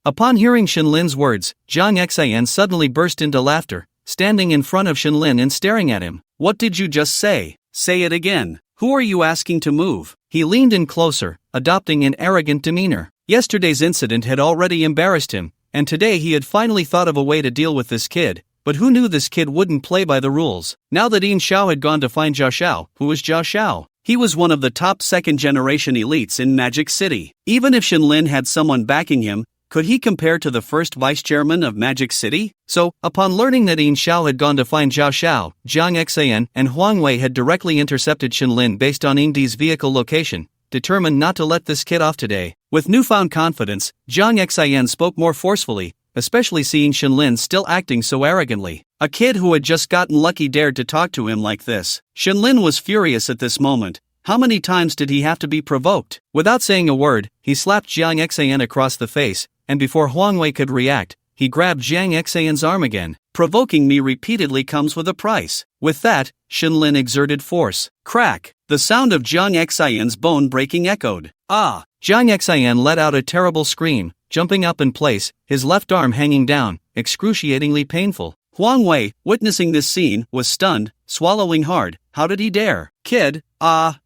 Upon hearing Shen Lin's words, Jiang Xin suddenly burst into laughter, standing in front of Shen Lin and staring at him. "What did you just say? Say it again. Who are you asking to move?" He leaned in closer, adopting an arrogant demeanor. Yesterday's incident had already embarrassed him, and today he had finally thought of a way to deal with this kid. But who knew this kid wouldn't play by the rules? Now that Yin Xiao had gone to find Zhao Xiao, who was Zhao Xiao? He was one of the top second-generation elites in Magic City. Even if Shen Lin had someone backing him, could he compare to the first vice-chairman of Magic City? So, upon learning that Yin Xiao had gone to find Zhao Xiao, Jiang Xin and Huang Wei had directly intercepted Shen Lin based on Yingdi's vehicle location, determined not to let this kid off today. With newfound confidence, Jiang Xin spoke more forcefully, especially seeing Shen Lin still acting so arrogantly. A kid who had just gotten lucky dared to talk to him like this. Shen Lin was furious at this moment. How many times did he have to be provoked? Without saying a word, he slapped Jiang Xin across the face, and before Huang Wei could react, he grabbed Jiang Xin's arm again. "Provoking me repeatedly comes with a price." With that, Shen Lin exerted force. Crack! The sound of Jiang Xin's bone breaking echoed. "Ah!" Jiang Xin let out a terrible scream, jumping up in place, his left arm hanging down, excruciatingly painful. Huang Wei, witnessing this scene, was stunned, swallowing hard. How did he dare? "Kid,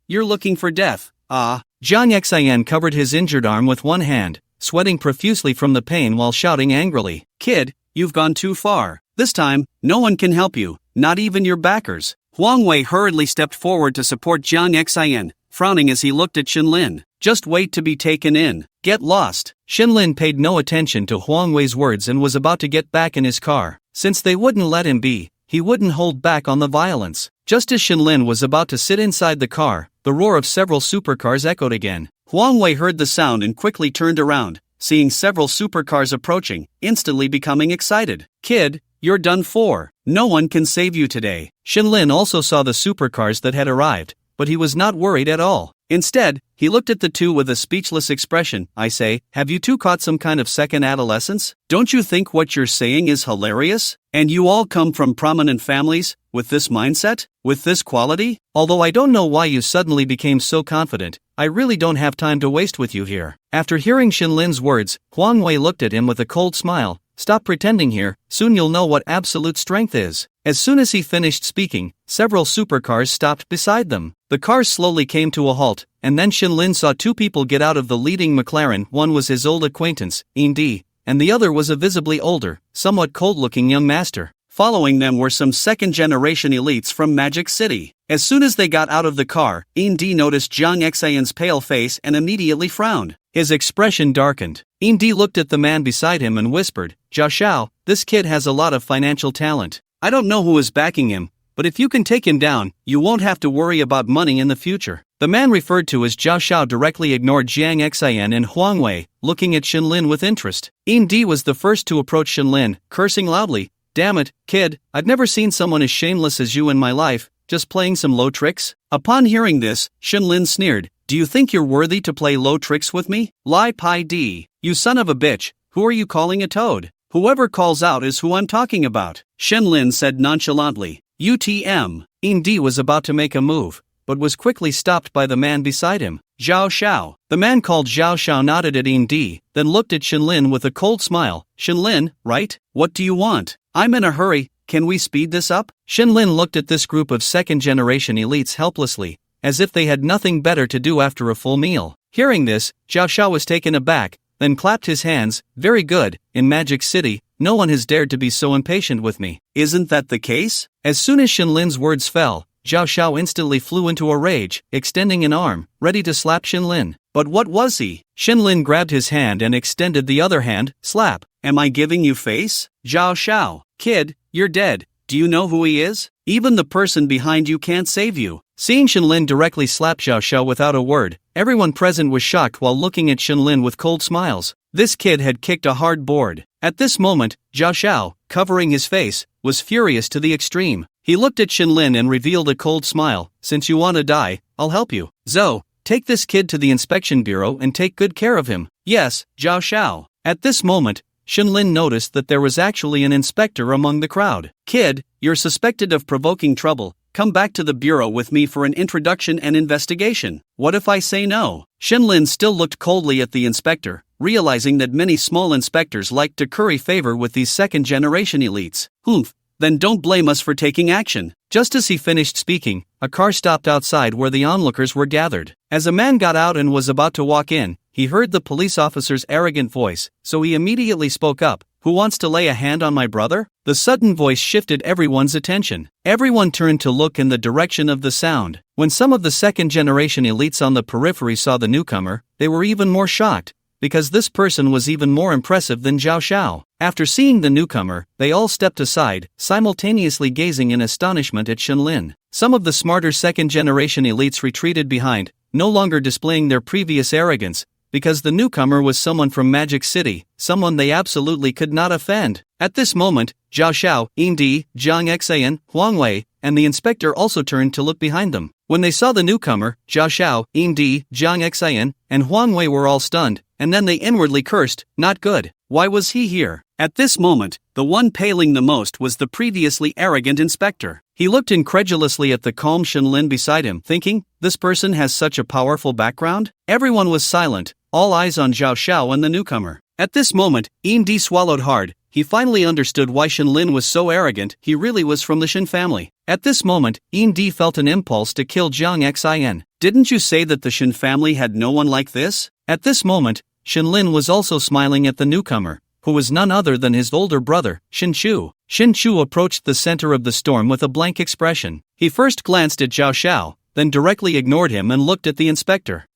you're looking for death, Jiang Xin covered his injured arm with one hand, sweating profusely from the pain while shouting angrily. "Kid, you've gone too far. This time, no one can help you, not even your backers." Huang Wei hurriedly stepped forward to support Jiang Xin, frowning as he looked at Shen Lin. "Just wait to be taken in. Get lost." Shen Lin paid no attention to Huang Wei's words and was about to get back in his car. Since they wouldn't let him be, he wouldn't hold back on the violence. Just as Shen Lin was about to sit inside the car, the roar of several supercars echoed again. Huang Wei heard the sound and quickly turned around, seeing several supercars approaching, instantly becoming excited. "Kid, you're done for. No one can save you today." Shen Lin also saw the supercars that had arrived, but he was not worried at all. Instead, he looked at the two with a speechless expression. "I say, have you two caught some kind of second adolescence? Don't you think what you're saying is hilarious? And you all come from prominent families, with this mindset? With this quality? Although I don't know why you suddenly became so confident, I really don't have time to waste with you here." After hearing Shen Lin's words, Huang Wei looked at him with a cold smile. "Stop pretending here, soon you'll know what absolute strength is." As soon as he finished speaking, several supercars stopped beside them. The cars slowly came to a halt, and then Shen Lin saw two people get out of the leading McLaren. One was his old acquaintance, Indi, and the other was a visibly older, somewhat cold-looking young master. Following them were some second-generation elites from Magic City. As soon as they got out of the car, Indi noticed Jiang Xin's pale face and immediately frowned. His expression darkened. Indi looked at the man beside him and whispered, "Zhao Xiao, this kid has a lot of financial talent. I don't know who is backing him, but if you can take him down, you won't have to worry about money in the future. The man referred to as Zhao Xiao directly ignored Jiang Xian and Huang Wei, looking at Shenlin with interest. Di was the first to approach Shenlin, cursing loudly, "Damn it, kid, I've never seen someone as shameless as you in my life, just playing some low tricks?" Upon hearing this, Shenlin sneered, "Do you think you're worthy to play low tricks with me? Lai Pai Di, you son of a bitch, who are you calling a toad? Whoever calls out is who I'm talking about," Shenlin said nonchalantly. Di was about to make a move, but was quickly stopped by the man beside him, Zhao Xiao. The man called Zhao Xiao nodded at Di, then looked at Shenlin with a cold smile. "Shenlin, right? What do you want? I'm in a hurry, can we speed this up?" Shenlin looked at this group of second-generation elites helplessly, as if they had nothing better to do after a full meal. Hearing this, Zhao Xiao was taken aback, then clapped his hands. "Very good, in Magic City, no one has dared to be so impatient with me. Isn't that the case?" As soon as Shenlin's words fell, Zhao Xiao instantly flew into a rage, extending an arm, ready to slap Shenlin. But what was he? Shenlin grabbed his hand and extended the other hand. "Slap. Am I giving you face? Zhao Xiao, kid, you're dead. Do you know who he is? Even the person behind you can't save you." Seeing Shenlin directly slap Zhao Xiao without a word, everyone present was shocked while looking at Shenlin with cold smiles. This kid had kicked a hard board. At this moment, Zhao Xiao, covering his face, was furious to the extreme. He looked at Shenlin and revealed a cold smile. "Since you want to die, I'll help you. Zhou, take this kid to the inspection bureau and take good care of him." "Yes, Zhao Xiao." At this moment, Shenlin noticed that there was actually an inspector among the crowd. "Kid, you're suspected of provoking trouble. Come back to the bureau with me for an introduction and investigation." "What if I say no?" Shenlin still looked coldly at the inspector, realizing that many small inspectors liked to curry favor with these second-generation elites. "Humph, then don't blame us for taking action." Just as he finished speaking, a car stopped outside where the onlookers were gathered. As a man got out and was about to walk in, he heard the police officer's arrogant voice, so he immediately spoke up. "Who wants to lay a hand on my brother?" The sudden voice shifted everyone's attention. Everyone turned to look in the direction of the sound. When some of the second-generation elites on the periphery saw the newcomer, they were even more shocked, because this person was even more impressive than Zhao Xiao. After seeing the newcomer, they all stepped aside, simultaneously gazing in astonishment at Shenlin. Some of the smarter second-generation elites retreated behind, no longer displaying their previous arrogance, because the newcomer was someone from Magic City, someone they absolutely could not offend. At this moment, Zhao Xiao, Di, Jiang Xian, Huang Wei, and the inspector also turned to look behind them. When they saw the newcomer, Zhao Xiao, Di, Jiang Xian, and Huang Wei were all stunned, and then they inwardly cursed, "Not good. Why was he here?" At this moment, the one paling the most was the previously arrogant inspector. He looked incredulously at the calm Shenlin beside him, thinking, "This person has such a powerful background?" Everyone was silent, all eyes on Zhao Xiao and the newcomer. At this moment, Di swallowed hard. He finally understood why Shenlin was so arrogant. He really was from the Shen family. At this moment, Di felt an impulse to kill Jiang Xian. "Didn't you say that the Shen family had no one like this?" At this moment, Shenlin was also smiling at the newcomer, who was none other than his older brother, Shenchu. Shenchu approached the center of the storm with a blank expression. He first glanced at Zhao Xiao, then directly ignored him and looked at the inspector.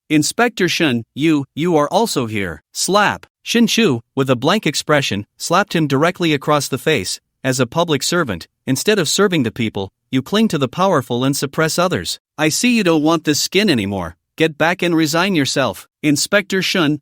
Inspector Shen, you are also here." Slap. Shenchu, with a blank expression, slapped him directly across the face. "As a public servant, instead of serving the people, you cling to the powerful and suppress others. I see you don't want this skin anymore. Get back and resign yourself." "Inspector Shen,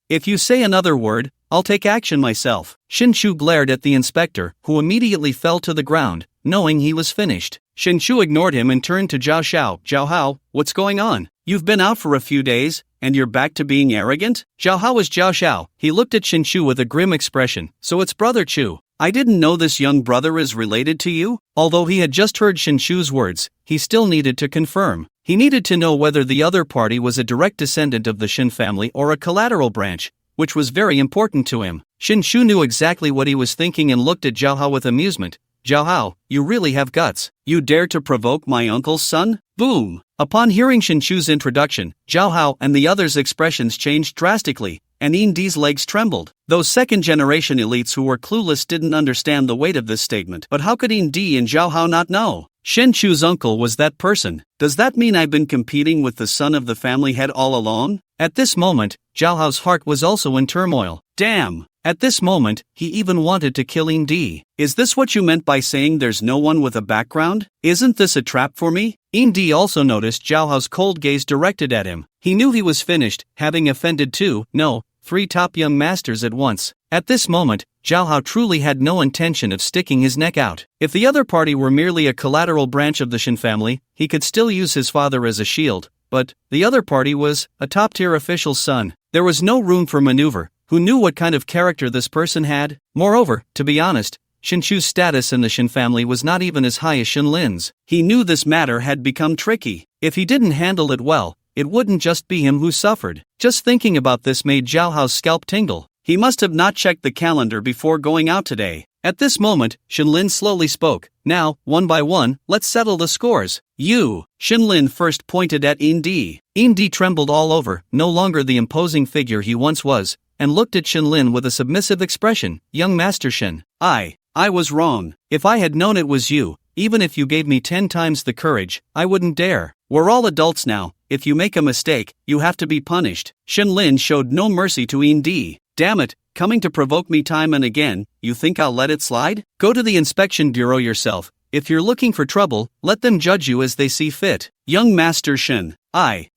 if you say another word, I'll take action myself." Shenchu glared at the inspector, who immediately fell to the ground, knowing he was finished. Shenchu ignored him and turned to Zhao Xiao. "Zhao Hao, what's going on? You've been out for a few days, and you're back to being arrogant?" Zhao Hao was Zhao Xiao. He looked at Shenchu with a grim expression. "So it's brother Chu. I didn't know this young brother is related to you?" Although he had just heard Shenchu's words, he still needed to confirm. He needed to know whether the other party was a direct descendant of the Shen family or a collateral branch, which was very important to him. Shenchu knew exactly what he was thinking and looked at Zhao Hao with amusement. "Zhao Hao, you really have guts. You dare to provoke my uncle's son?" Boom! Upon hearing Shenchu's introduction, Zhao Hao and the others' expressions changed drastically, and Di's legs trembled. Those second-generation elites who were clueless didn't understand the weight of this statement. But how could Di and Zhao Hao not know? Shenchu's uncle was that person. Does that mean I've been competing with the son of the family head all along? At this moment, Zhao Hao's heart was also in turmoil. Damn! At this moment, he even wanted to kill Indy. Is this what you meant by saying there's no one with a background? Isn't this a trap for me? Indy also noticed Zhao Hao's cold gaze directed at him. He knew he was finished, having offended three top young masters at once. At this moment, Zhao Hao truly had no intention of sticking his neck out. If the other party were merely a collateral branch of the Shin family, he could still use his father as a shield, but the other party was a top-tier official's son. There was no room for maneuver. Who knew what kind of character this person had? Moreover, to be honest, Shin Chu's status in the Shin family was not even as high as Shin Lin's. He knew this matter had become tricky. If he didn't handle it well, it wouldn't just be him who suffered. Just thinking about this made Zhao Hao's scalp tingle. He must have not checked the calendar before going out today. At this moment, Shin Lin slowly spoke. Now, one by one, let's settle the scores. You. Shin Lin first pointed at Indy. Indy trembled all over, no longer the imposing figure he once was, and looked at Shin Lin with a submissive expression. Young Master Shin, I was wrong. If I had known it was you, even if you gave me 10 times the courage, I wouldn't dare. We're all adults now. If you make a mistake, you have to be punished. Shin Lin showed no mercy to Indy. Damn it, coming to provoke me time and again, you think I'll let it slide? Go to the inspection bureau yourself. If you're looking for trouble, let them judge you as they see fit. Young Master Shin, I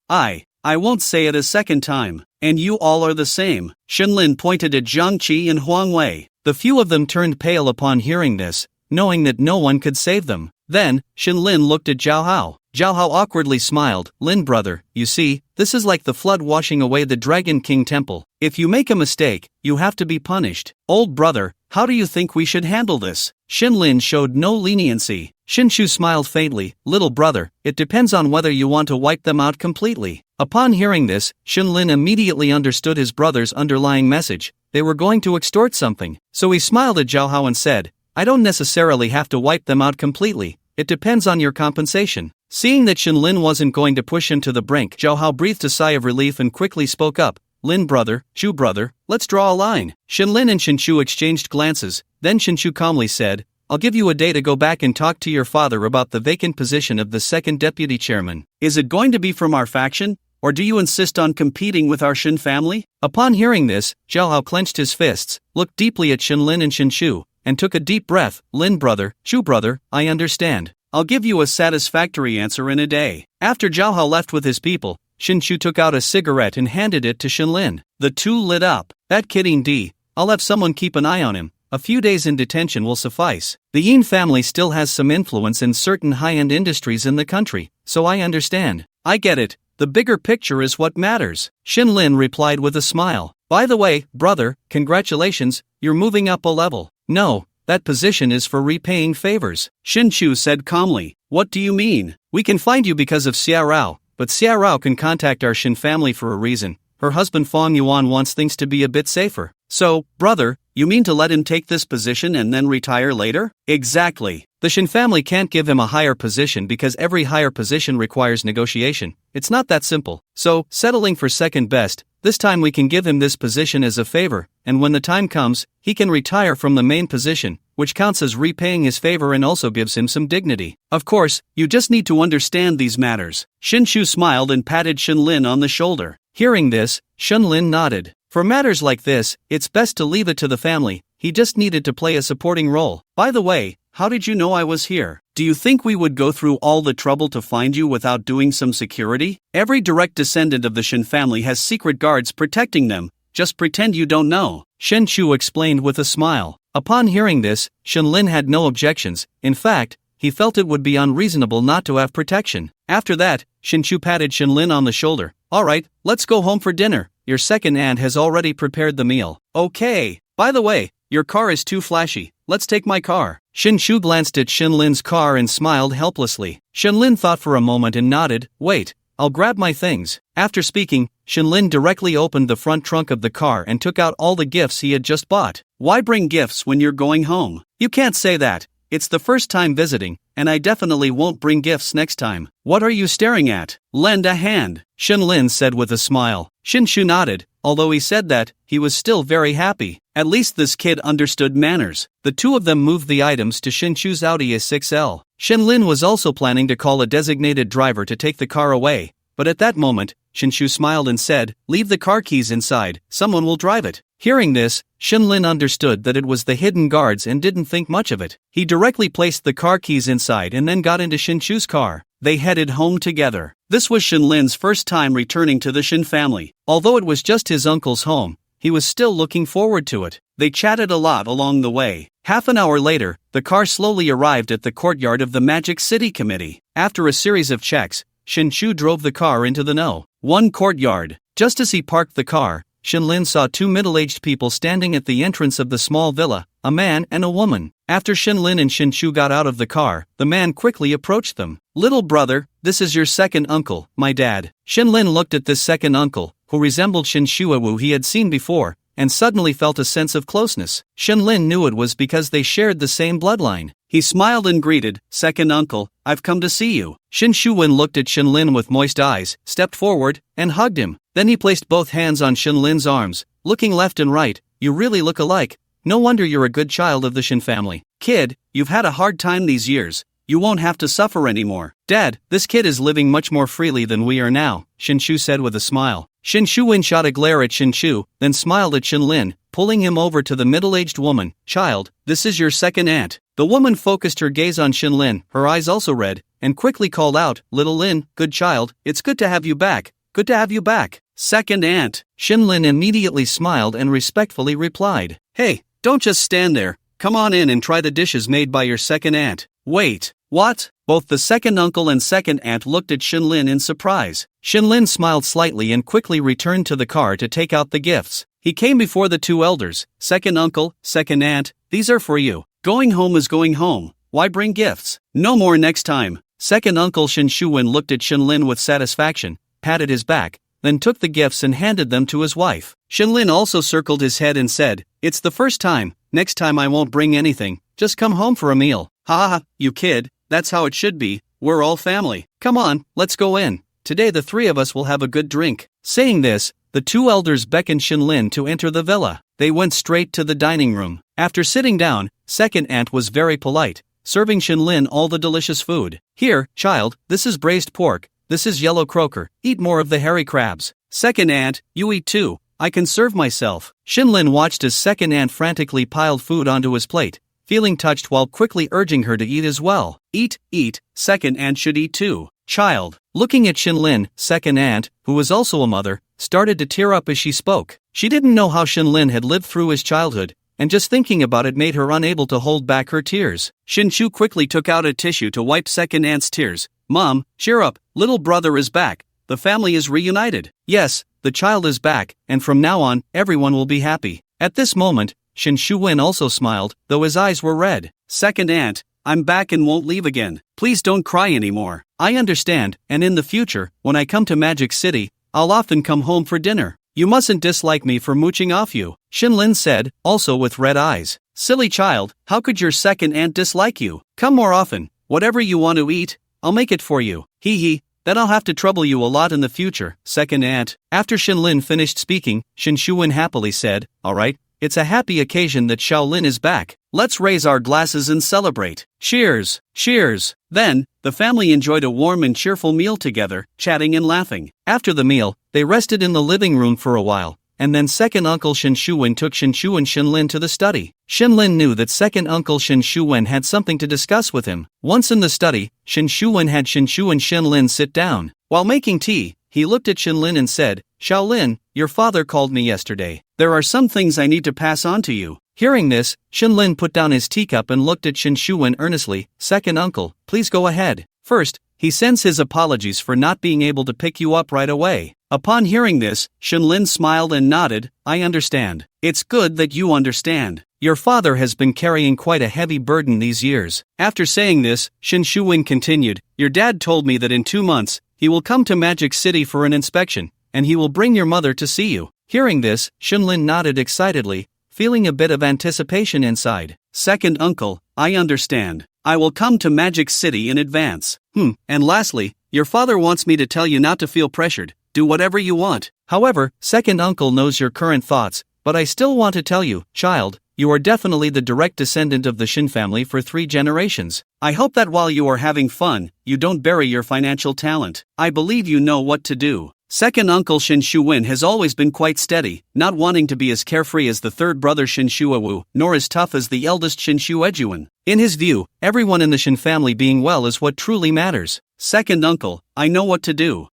won't say it a second time. And you all are the same. Shin Lin pointed at Zhang Qi and Huang Wei. The few of them turned pale upon hearing this, knowing that no one could save them. Then, Shin Lin looked at Zhao Hao. Zhao Hao awkwardly smiled. Lin brother, you see, this is like the flood washing away the Dragon King temple. If you make a mistake, you have to be punished. Old brother, how do you think we should handle this? Shin Lin showed no leniency. Shin Chu smiled faintly. Little brother, it depends on whether you want to wipe them out completely. Upon hearing this, Shin Lin immediately understood his brother's underlying message. They were going to extort something. So he smiled at Zhao Hao and said, I don't necessarily have to wipe them out completely. It depends on your compensation. Seeing that Shin Lin wasn't going to push him to the brink, Zhao Hao breathed a sigh of relief and quickly spoke up. Lin brother, Chu brother, let's draw a line. Shin Lin and Shin Chu exchanged glances. Then Shin Chu calmly said, I'll give you a day to go back and talk to your father about the vacant position of the second deputy chairman. Is it going to be from our faction? Or do you insist on competing with our Shin family? Upon hearing this, Zhao Hao clenched his fists, looked deeply at Shin Lin and Shin Chu, and took a deep breath. Lin brother, Chu brother, I understand. I'll give you a satisfactory answer in a day. After Zhao Hao left with his people, Shin Chu took out a cigarette and handed it to Shin Lin. The two lit up. That kid Indy, I'll have someone keep an eye on him. A few days in detention will suffice. The Yin family still has some influence in certain high-end industries in the country, so I understand. I get it. The bigger picture is what matters. Shin Lin replied with a smile. By the way, brother, congratulations, you're moving up a level. No, that position is for repaying favors. Shin Chu said calmly. What do you mean? We can find you because of Xia Rao, but Xia Rao can contact our Shin family for a reason. Her husband Fang Yuan wants things to be a bit safer. So, brother, you mean to let him take this position and then retire later? Exactly. The Shin family can't give him a higher position because every higher position requires negotiation. It's not that simple. So, settling for second best, this time we can give him this position as a favor, and when the time comes, he can retire from the main position, which counts as repaying his favor and also gives him some dignity. Of course, you just need to understand these matters. Shin Chu smiled and patted Shin Lin on the shoulder. Hearing this, Shin Lin nodded. For matters like this, it's best to leave it to the family. He just needed to play a supporting role. By the way, how did you know I was here? Do you think we would go through all the trouble to find you without doing some security? Every direct descendant of the Shin family has secret guards protecting them. Just pretend you don't know. Shin Chu explained with a smile. Upon hearing this, Shin Lin had no objections. In fact, he felt it would be unreasonable not to have protection. After that, Shin Chu patted Shin Lin on the shoulder. All right, let's go home for dinner. Your second aunt has already prepared the meal. Okay. By the way, your car is too flashy. Let's take my car. Shin Chu glanced at Shin Lin's car and smiled helplessly. Shin Lin thought for a moment and nodded. Wait, I'll grab my things. After speaking, Shin Lin directly opened the front trunk of the car and took out all the gifts he had just bought. Why bring gifts when you're going home? You can't say that. It's the first time visiting, and I definitely won't bring gifts next time. What are you staring at? Lend a hand, Shin Lin said with a smile. Shin Chu nodded. Although he said that, he was still very happy. At least this kid understood manners. The two of them moved the items to Shin Chu's Audi A6L. Shin Lin was also planning to call a designated driver to take the car away, but at that moment, Shinshu smiled and said, "Leave the car keys inside, someone will drive it." Hearing this, Shinlin understood that it was the hidden guards and didn't think much of it. He directly placed the car keys inside and then got into Shinshu's car. They headed home together. This was Shinlin's first time returning to the Shin family. Although it was just his uncle's home, he was still looking forward to it. They chatted a lot along the way. Half an hour later, the car slowly arrived at the courtyard of the Magic City Committee. After a series of checks, Shinshu drove the car into the No. 1 courtyard. Just as he parked the car, Shinlin saw two middle-aged people standing at the entrance of the small villa, a man and a woman. After Shinlin and Shinshu got out of the car, the man quickly approached them. "Little brother, this is your second uncle, my dad." Shinlin looked at this second uncle, who resembled Shinshu, who he had seen before, and suddenly felt a sense of closeness. Shinlin knew it was because they shared the same bloodline. He smiled and greeted, "Second uncle, I've come to see you." Shinshu looked at Shinlin with moist eyes, stepped forward, and hugged him. Then he placed both hands on Shinlin's arms, looking left and right. "You really look alike. No wonder you're a good child of the Shin family. Kid, you've had a hard time these years. You won't have to suffer anymore." "Dad, this kid is living much more freely than we are now," Shinshu said with a smile. Shinshu shot a glare at Shinshu, then smiled at Shinlin, pulling him over to the middle-aged woman. "Child, this is your second aunt." The woman focused her gaze on Shinlin, her eyes also red, and quickly called out, "Little Lin, good child, it's good to have you back. Good to have you back. Second aunt." Shinlin immediately smiled and respectfully replied, "Hey, don't just stand there. Come on in and try the dishes made by your second aunt." "Wait, what?" Both the second uncle and second aunt looked at Shinlin in surprise. Shinlin smiled slightly and quickly returned to the car to take out the gifts. He came before the two elders. "Second uncle, second aunt, these are for you. Going home is going home. Why bring gifts? No more next time." Second uncle Shinshu looked at Shinlin with satisfaction, patted his back, then took the gifts and handed them to his wife. Shinlin also circled his head and said, "It's the first time. Next time I won't bring anything. Just come home for a meal." "Ha ha, you kid, that's how it should be. We're all family. Come on, let's go in. Today the three of us will have a good drink." Saying this, the two elders beckoned Shinlin to enter the villa. They went straight to the dining room. After sitting down, second aunt was very polite, serving Shinlin all the delicious food. "Here, child, this is braised pork. This is yellow croaker. Eat more of the hairy crabs." "Second aunt, you eat too. I can serve myself." Shinlin watched as second aunt frantically piled food onto his plate, feeling touched while quickly urging her to eat as well. "Eat, eat, second aunt should eat too." Child, looking at Shinlin, second aunt, who was also a mother, started to tear up as she spoke. She didn't know how Shinlin had lived through his childhood, and just thinking about it made her unable to hold back her tears. Shinshu quickly took out a tissue to wipe second aunt's tears. "Mom, cheer up, little brother is back. The family is reunited." "Yes, the child is back, and from now on, everyone will be happy." At this moment, Shinshu also smiled, though his eyes were red. "Second aunt, I'm back and won't leave again. Please don't cry anymore. I understand, and in the future, when I come to Magic City, I'll often come home for dinner. You mustn't dislike me for mooching off you," Shinlin said, also with red eyes. "Silly child, how could your second aunt dislike you? Come more often. Whatever you want to eat, I'll make it for you. Hee hee, then I'll have to trouble you a lot in the future, second aunt." After Shinlin finished speaking, Shinshu happily said, "All right, it's a happy occasion that Shaolin is back. Let's raise our glasses and celebrate. Cheers, cheers." Then, the family enjoyed a warm and cheerful meal together, chatting and laughing. After the meal, they rested in the living room for a while, and then second uncle Shinshu took Shinshu and Shinlin to the study. Shinlin knew that second uncle Shinshu had something to discuss with him. Once in the study, Shinshu had Shinshu and Shinlin sit down. While making tea, he looked at Shinlin and said, "Shaolin, your father called me yesterday. There are some things I need to pass on to you." Hearing this, Shinlin put down his teacup and looked at Shinshu earnestly. "Second uncle, please go ahead." First, he sends his apologies for not being able to pick you up right away. Upon hearing this, Shinlin smiled and nodded. "I understand. It's good that you understand. Your father has been carrying quite a heavy burden these years." After saying this, Shinshu continued, "Your dad told me that in 2 months, he will come to Magic City for an inspection, and he will bring your mother to see you." Hearing this, Shinlin nodded excitedly, feeling a bit of anticipation inside. "Second uncle, I understand. I will come to Magic City in advance. And lastly, your father wants me to tell you not to feel pressured. Do whatever you want. However, second uncle knows your current thoughts, but I still want to tell you, child, you are definitely the direct descendant of the Shin family for 3 generations. I hope that while you are having fun, you don't bury your financial talent. I believe you know what to do." Second uncle Shin Shu-win has always been quite steady, not wanting to be as carefree as the third brother Shin Shu-awu, nor as tough as the eldest Shin Shu-ejuan. In his view, everyone in the Shin family being well is what truly matters. Second uncle, I know what to do.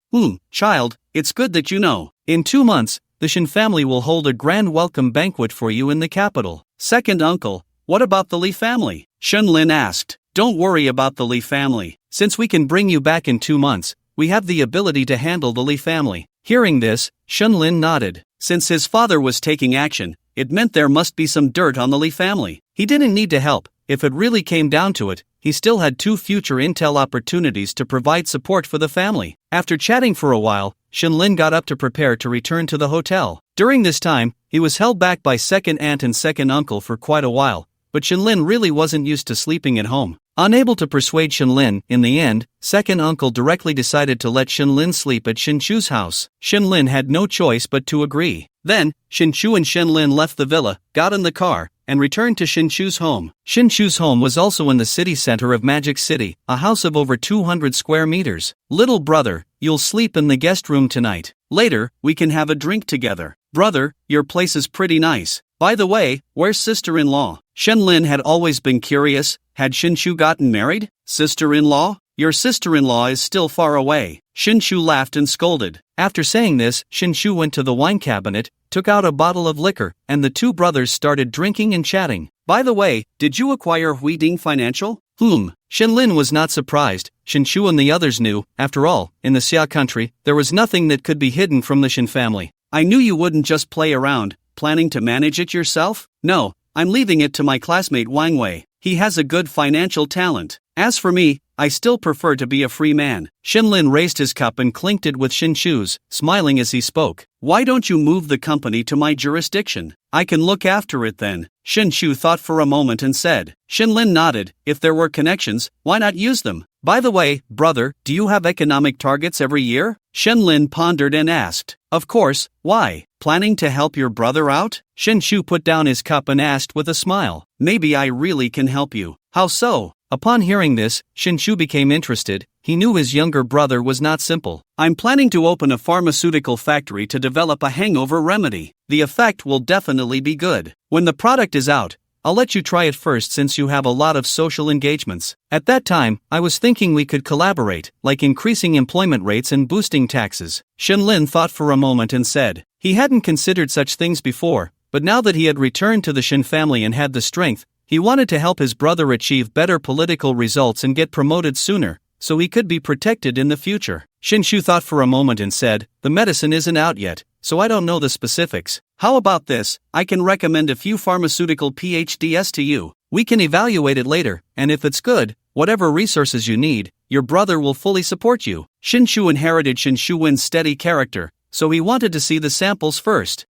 Child, it's good that you know. In 2 months, the Shin family will hold a grand welcome banquet for you in the capital. Second uncle, what about the Lee family? Shun Lin asked. Don't worry about the Lee family. Since we can bring you back in 2 months, we have the ability to handle the Lee family. Hearing this, Shun Lin nodded. Since his father was taking action, it meant there must be some dirt on the Lee family. He didn't need to help. If it really came down to it, he still had 2 future intel opportunities to provide support for the family. After chatting for a while, Shun Lin got up to prepare to return to the hotel. During this time, he was held back by second aunt and second uncle for quite a while, but Shun Lin really wasn't used to sleeping at home. Unable to persuade Shun Lin, in the end, second uncle directly decided to let Shun Lin sleep at Shin Chu's house. Shun Lin had no choice but to agree. Then, Shin Chu and Shin Lin left the villa, got in the car, and returned to Shin Chu's home. Shin Chu's home was also in the city center of Magic City, a house of over 200 square meters. Little brother, you'll sleep in the guest room tonight. Later, we can have a drink together. Brother, your place is pretty nice. By the way, where's sister-in-law? Shen Lin had always been curious. Had Shin Chu gotten married? Sister-in-law? Your sister-in-law is still far away. Shin Chu laughed and scolded. After saying this, Shin Chu went to the wine cabinet, took out a bottle of liquor, and the 2 brothers started drinking and chatting. By the way, did you acquire Huiding Financial? Shin Lin was not surprised. Shin Chu and the others knew, after all, in the Xia country, there was nothing that could be hidden from the Shin family. I knew you wouldn't just play around, planning to manage it yourself? No, I'm leaving it to my classmate Wang Wei. He has a good financial talent. As for me, I still prefer to be a free man. Shin Lin raised his cup and clinked it with Shin Chu's, smiling as he spoke. Why don't you move the company to my jurisdiction? I can look after it then. Shin Chu thought for a moment and said. Shin Lin nodded. If there were connections, why not use them? By the way, brother, do you have economic targets every year? Shin Lin pondered and asked. Of course, why? Planning to help your brother out? Shin Chu put down his cup and asked with a smile. Maybe I really can help you. How so? Upon hearing this, Shin Chu became interested. He knew his younger brother was not simple. I'm planning to open a pharmaceutical factory to develop a hangover remedy. The effect will definitely be good. When the product is out, I'll let you try it first since you have a lot of social engagements. At that time, I was thinking we could collaborate, like increasing employment rates and boosting taxes. Shin Lin thought for a moment and said. He hadn't considered such things before, but now that he had returned to the Shin family and had the strength, he wanted to help his brother achieve better political results and get promoted sooner, so he could be protected in the future. Shin Chu thought for a moment and said, the medicine isn't out yet, so I don't know the specifics. How about this? I can recommend a few pharmaceutical PhDs to you. We can evaluate it later, and if it's good, whatever resources you need, your brother will fully support you. Shin Chu inherited Shin Shu-win's steady character, so he wanted to see the samples first.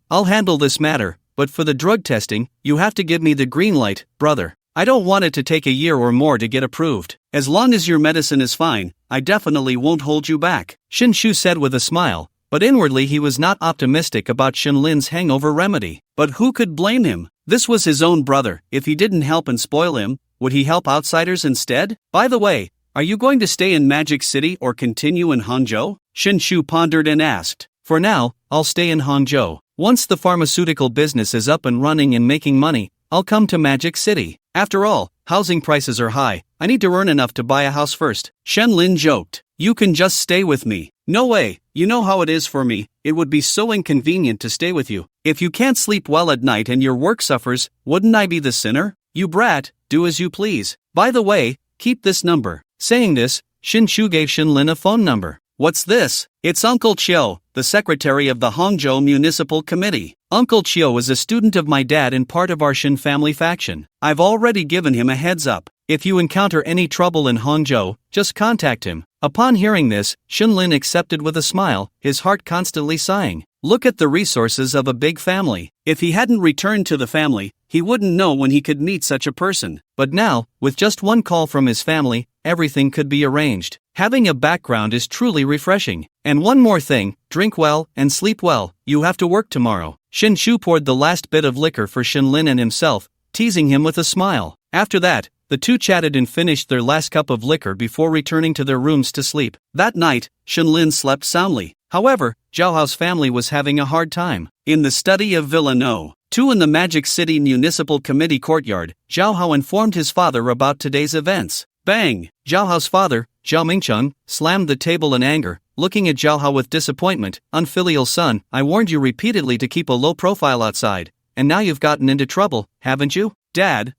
I'll handle this matter, but for the drug testing, you have to give me the green light, brother. I don't want it to take a year or more to get approved. As long as your medicine is fine, I definitely won't hold you back. Shin Chu said with a smile, but inwardly he was not optimistic about Shin Lin's hangover remedy. But who could blame him? This was his own brother. If he didn't help and spoil him, would he help outsiders instead? By the way, are you going to stay in Magic City or continue in Hangzhou? Shin Chu pondered and asked. For now, I'll stay in Hangzhou. Once the pharmaceutical business is up and running and making money, I'll come to Magic City. After all, housing prices are high. I need to earn enough to buy a house first. Shen Lin joked. You can just stay with me. No way, you know how it is for me. It would be so inconvenient to stay with you. If you can't sleep well at night and your work suffers, wouldn't I be the sinner? You brat, do as you please. By the way, keep this number. Saying this, Shin Chu gave Shin Lin a phone number. What's this? It's Uncle Chiu, the secretary of the Hangzhou Municipal Committee. Uncle Chiu is a student of my dad and part of our Shin family faction. I've already given him a heads up. If you encounter any trouble in Hangzhou, just contact him. Upon hearing this, Shin Lin accepted with a smile, his heart constantly sighing. Look at the resources of a big family. If he hadn't returned to the family, he wouldn't know when he could meet such a person. But now, with just one call from his family, everything could be arranged. Having a background is truly refreshing. And one more thing, drink well and sleep well. You have to work tomorrow. Shin Chu poured the last bit of liquor for Shin Lin and himself, teasing him with a smile. After that, The two chatted and finished their last cup of liquor before returning to their rooms to sleep. That night, Shenlin slept soundly. However, Zhao family was having a hard time. In the study of Villa No. 2 in the Magic City Municipal Committee courtyard, Zhao informed his father about today's events. Bang! Zhao father, Zhao Mingcheng, slammed the table in anger, looking at Zhao with disappointment. Unfilial son, I warned you repeatedly to keep a low profile outside, and now you've gotten into trouble, haven't you? Dad,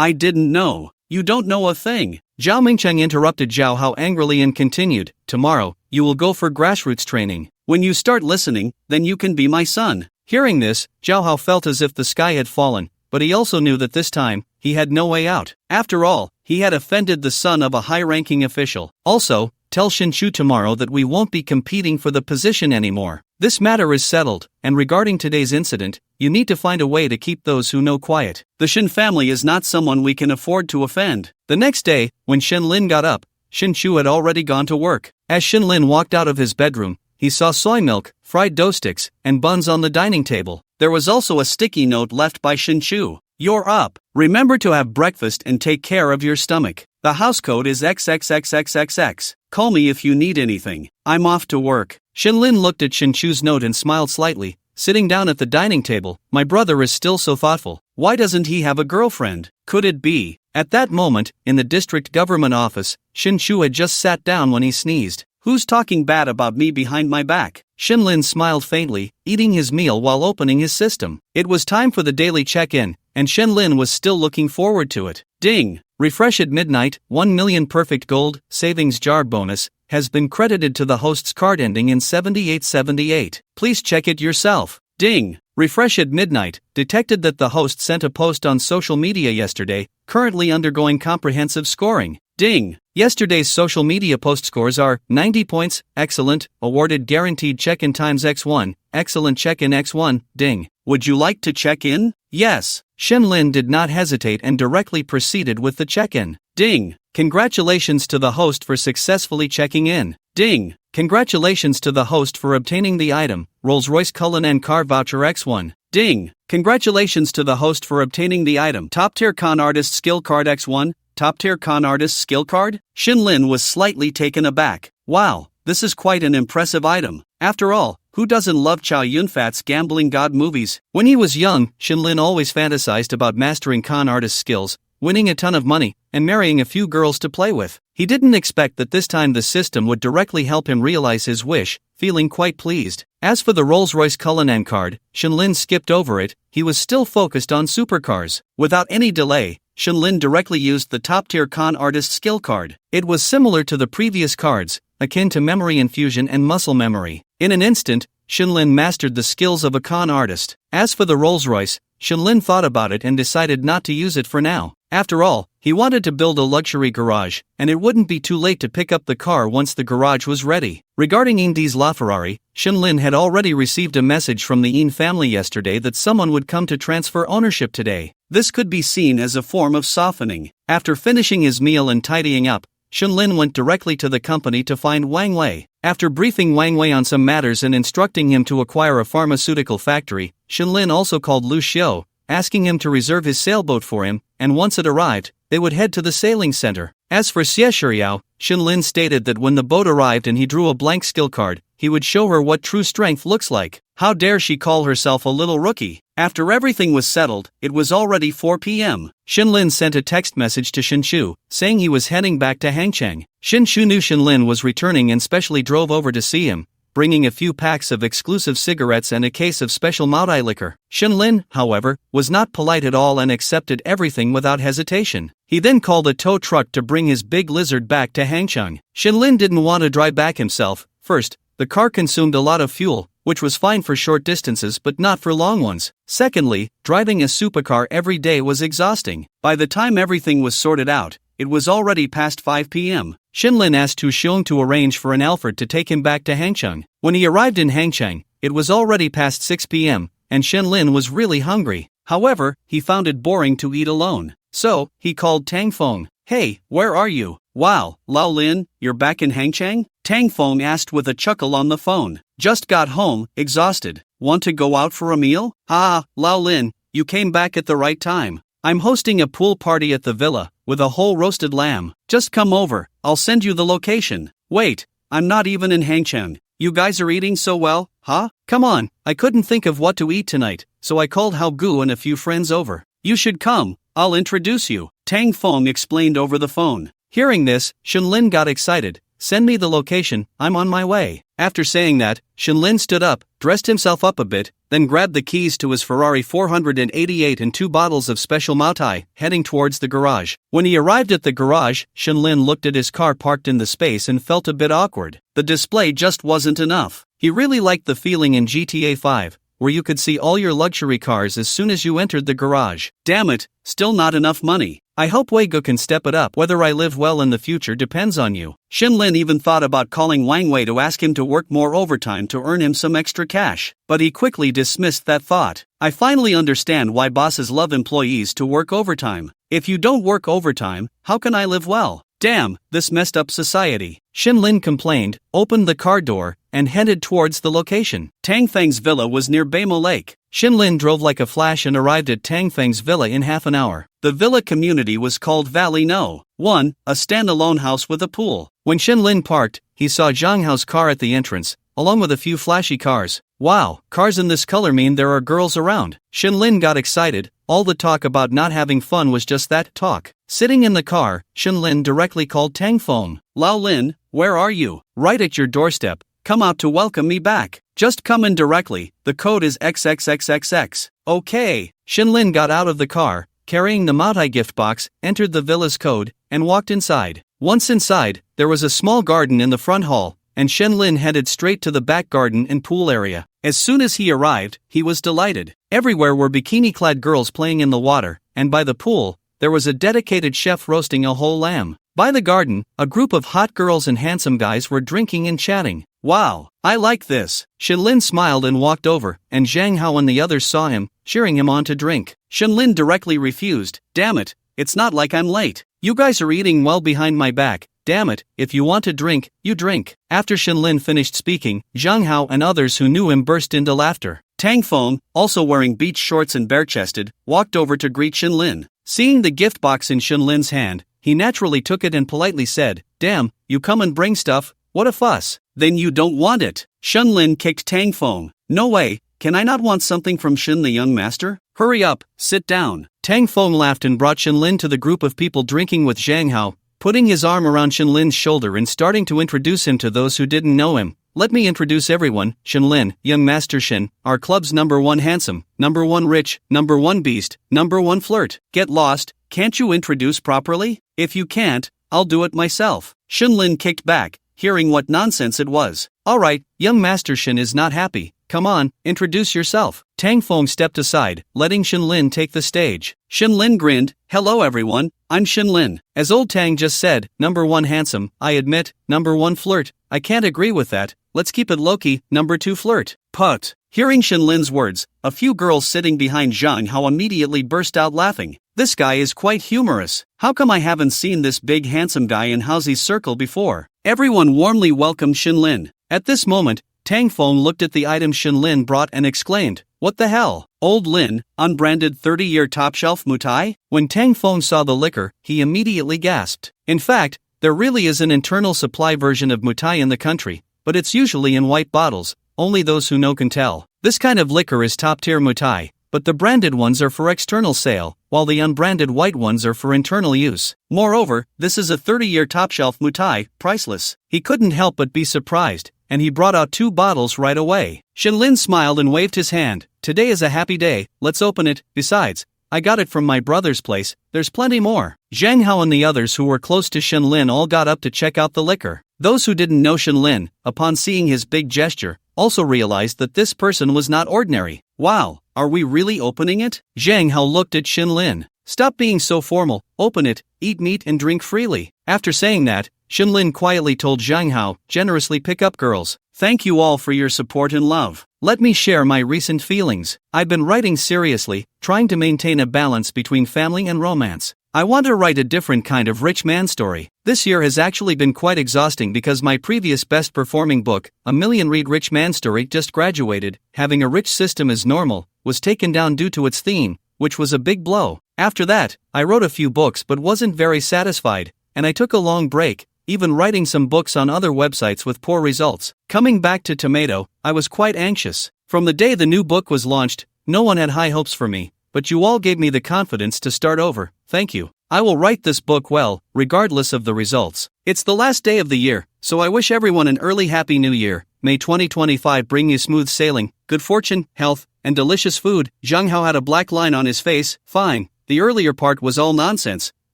I didn't know. You don't know a thing. Zhao Mingcheng interrupted Zhao angrily and continued, tomorrow, you will go for grassroots training. When you start listening, then you can be my son. Hearing this, Zhao felt as if the sky had fallen, but he also knew that this time, he had no way out. After all, he had offended the son of a high-ranking official. Also, tell Shinshu tomorrow that we won't be competing for the position anymore. This matter is settled, and regarding today's incident, you need to find a way to keep those who know quiet. The Shin family is not someone we can afford to offend. The next day, when Shenlin got up, Shinshu had already gone to work. As Shenlin walked out of his bedroom, he saw soy milk, fried dough sticks, and buns on the dining table. There was also a sticky note left by Shinshu. You're up. Remember to have breakfast and take care of your stomach. The house code is XXXXXX. Call me if you need anything. I'm off to work. Shenlin looked at Shinshu's note and smiled slightly, sitting down at the dining table. My brother is still so thoughtful. Why doesn't he have a girlfriend? Could it be? At that moment, in the district government office, Shinshu had just sat down when he sneezed. Who's talking bad about me behind my back? Shenlin smiled faintly, eating his meal while opening his system. It was time for the daily check-in, and Shenlin was still looking forward to it. Ding! Refresh at midnight, 1 million perfect gold, savings jar bonus, has been credited to the host's card ending in 7878. Please check it yourself. Ding! Refresh at midnight, detected that the host sent a post on social media yesterday, currently undergoing comprehensive scoring. Ding! Yesterday's social media post scores are 90 points, excellent, awarded guaranteed check-in times x1, excellent check-in x1, ding. Would you like to check in? Yes. Shenlin did not hesitate and directly proceeded with the check-in. Ding! Congratulations to the host for successfully checking in. Ding! Congratulations to the host for obtaining the item, Rolls-Royce Cullinan car voucher x1. Ding! Congratulations to the host for obtaining the item, Top-Tier Con Artist Skill Card x1. Top-Tier Con Artist Skill Card? Shenlin was slightly taken aback. Wow, this is quite an impressive item. After all, who doesn't love Chow Yun-Fat's gambling god movies? When he was young, Shenlin always fantasized about mastering con artist skills, winning a ton of money, and marrying a few girls to play with. He didn't expect that this time the system would directly help him realize his wish, feeling quite pleased. As for the Rolls-Royce Cullinan card, Shenlin skipped over it. He was still focused on supercars. Without any delay, Shenlin directly used the top-tier con artist skill card. It was similar to the previous cards, akin to memory infusion and muscle memory. In an instant, Shenlin mastered the skills of a con artist. As for the Rolls-Royce, Shenlin thought about it and decided not to use it for now. After all, he wanted to build a luxury garage, and it wouldn't be too late to pick up the car once the garage was ready. Regarding Indi's Ferrari, Shenlin had already received a message from the Yin family yesterday that someone would come to transfer ownership today. This could be seen as a form of softening. After finishing his meal and tidying up, Shenlin went directly to the company to find Wang Wei. After briefing Wang Wei on some matters and instructing him to acquire a pharmaceutical factory, Shenlin also called Lu Xiu, asking him to reserve his sailboat for him, and once it arrived, they would head to the sailing center. As for Xie Shiriao, Shenlin stated that when the boat arrived and he drew a blank skill card, he would show her what true strength looks like. How dare she call herself a little rookie? After everything was settled, it was already 4 p.m. Shenlin sent a text message to Shinshu, saying he was heading back to Hangcheng. Shinshu knew Shenlin was returning and specially drove over to see him, bringing a few packs of exclusive cigarettes and a case of special Maodai liquor. Shenlin, however, was not polite at all and accepted everything without hesitation. He then called a tow truck to bring his big lizard back to Hangcheng. Shenlin didn't want to drive back himself. First, the car consumed a lot of fuel, which was fine for short distances but not for long ones. Secondly, driving a supercar every day was exhausting. By the time everything was sorted out, it was already past 5 p.m. Shenlin asked Tu Xiong to arrange for an Alfred to take him back to Hangcheng. When he arrived in Hangcheng, it was already past 6 p.m., and Shenlin was really hungry. However, he found it boring to eat alone. So, he called Tang Feng. Hey, where are you? Wow, Lao Lin, you're back in Hangcheng? Tang Feng asked with a chuckle on the phone. Just got home, exhausted. Want to go out for a meal? Ah, Lao Lin, you came back at the right time. I'm hosting a pool party at the villa, with a whole roasted lamb. Just come over, I'll send you the location. Wait, I'm not even in Hangchang. You guys are eating so well, huh? Come on, I couldn't think of what to eat tonight, so I called Hao Gu and a few friends over. You should come, I'll introduce you, Tang Feng explained over the phone. Hearing this, Shenlin got excited. Send me the location, I'm on my way. After saying that, Shenlin stood up, dressed himself up a bit, then grabbed the keys to his Ferrari 488 and 2 bottles of special Maotai, heading towards the garage. When he arrived at the garage, Shenlin looked at his car parked in the space and felt a bit awkward. The display just wasn't enough. He really liked the feeling in GTA 5, where you could see all your luxury cars as soon as you entered the garage. Damn it, still not enough money. I hope Weigo can step it up. Whether I live well in the future depends on you. Shenlin even thought about calling Wang Wei to ask him to work more overtime to earn him some extra cash, but he quickly dismissed that thought. I finally understand why bosses love employees to work overtime. If you don't work overtime, how can I live well? Damn, this messed up society. Shenlin complained, opened the car door, and headed towards the location. Tang Feng's villa was near Beimo Lake. Shenlin drove like a flash and arrived at Tang Feng's villa in half an hour. The villa community was called Valley No. 1, a standalone house with a pool. When Shenlin parked, he saw Zhang Hao's car at the entrance, along with a few flashy cars. Wow, cars in this color mean there are girls around. Shenlin got excited. All the talk about not having fun was just that, talk. Sitting in the car, Shenlin directly called Tang Feng. Lao Lin, where are you? Right at your doorstep. Come out to welcome me back. Just come in directly, the code is XXXXX. Okay. Shenlin got out of the car, carrying the Maotai gift box, entered the villa's code, and walked inside. Once inside, there was a small garden in the front hall, and Shenlin headed straight to the back garden and pool area. As soon as he arrived, he was delighted. Everywhere were bikini-clad girls playing in the water, and by the pool, there was a dedicated chef roasting a whole lamb. By the garden, a group of hot girls and handsome guys were drinking and chatting. Wow, I like this. Shenlin smiled and walked over, and Zhang Hao and the others saw him, cheering him on to drink. Shenlin directly refused. Damn it, it's not like I'm late. You guys are eating well behind my back. Damn it, if you want to drink, you drink. After Shenlin finished speaking, Zhang Hao and others who knew him burst into laughter. Tang Feng, also wearing beach shorts and bare-chested, walked over to greet Shenlin. Seeing the gift box in Shenlin's hand, he naturally took it and politely said, "Damn, you come and bring stuff, what a fuss. Then you don't want it." Shenlin kicked Tang Feng. "No way, can I not want something from Shen the young master? Hurry up, sit down." Tang Feng laughed and brought Shenlin to the group of people drinking with Zhang Hao, putting his arm around Shenlin's shoulder and starting to introduce him to those who didn't know him. "Let me introduce everyone, Shenlin, young master Shen, our club's #1 handsome, #1 rich, #1 beast, #1 flirt. Get lost, can't you introduce properly? If you can't, I'll do it myself." Shenlin kicked back, hearing what nonsense it was. "Alright, young master Shen is not happy. Come on, introduce yourself." Tang Feng stepped aside, letting Shenlin take the stage. Shenlin grinned. "Hello everyone, I'm Shenlin. As old Tang just said, #1 handsome, I admit, #1 flirt, I can't agree with that, let's keep it low-key, #2 flirt." Put. Hearing Shenlin's words, a few girls sitting behind Zhang Hao immediately burst out laughing. This guy is quite humorous. How come I haven't seen this big handsome guy in Haozi's circle before? Everyone warmly welcomed Shenlin. At this moment, Tang Feng looked at the item Shenlin brought and exclaimed, "What the hell? Old Lin, unbranded 30-year top-shelf Mutai?" When Tang Feng saw the liquor, he immediately gasped. In fact, there really is an internal supply version of Mutai in the country, but it's usually in white bottles, only those who know can tell. This kind of liquor is top-tier Mutai, but the branded ones are for external sale, while the unbranded white ones are for internal use. Moreover, this is a 30-year top-shelf Mutai, priceless. He couldn't help but be surprised, and he brought out 2 bottles right away. Shenlin smiled and waved his hand. "Today is a happy day, let's open it. Besides, I got it from my brother's place, there's plenty more." Zhang Hao and the others who were close to Shenlin all got up to check out the liquor. Those who didn't know Shenlin, upon seeing his big gesture, also realized that this person was not ordinary. "Wow, are we really opening it?" Zhang Hao looked at Shenlin. "Stop being so formal, open it, eat meat and drink freely." After saying that, Shenlin quietly told Zhang Hao, "Generously pick up girls. Thank you all for your support and love. Let me share my recent feelings. I've been writing seriously, trying to maintain a balance between family and romance. I want to write a different kind of rich man story. This year has actually been quite exhausting because my previous best performing book, A Million Read Rich Man Story, just graduated. Having a rich system is normal, was taken down due to its theme, which was a big blow. After that, I wrote a few books but wasn't very satisfied, and I took a long break, even writing some books on other websites with poor results. Coming back to Tomato, I was quite anxious. From the day the new book was launched, no one had high hopes for me, but you all gave me the confidence to start over. Thank you. I will write this book well, regardless of the results. It's the last day of the year, so I wish everyone an early Happy New Year. May 2025 bring you smooth sailing, good fortune, health, and delicious food. Zhang Hao had a black line on his face. Fine. The earlier part was all nonsense.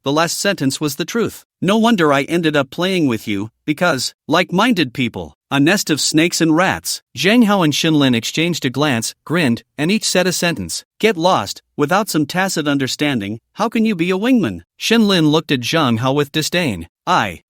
The last sentence was the truth. No wonder I ended up playing with you, because, like-minded people, a nest of snakes and rats. Zhang Hao and Xinlin exchanged a glance, grinned, and each said a sentence. Get lost. Without some tacit understanding, how can you be a wingman? Xinlin looked at Zhang Hao with disdain.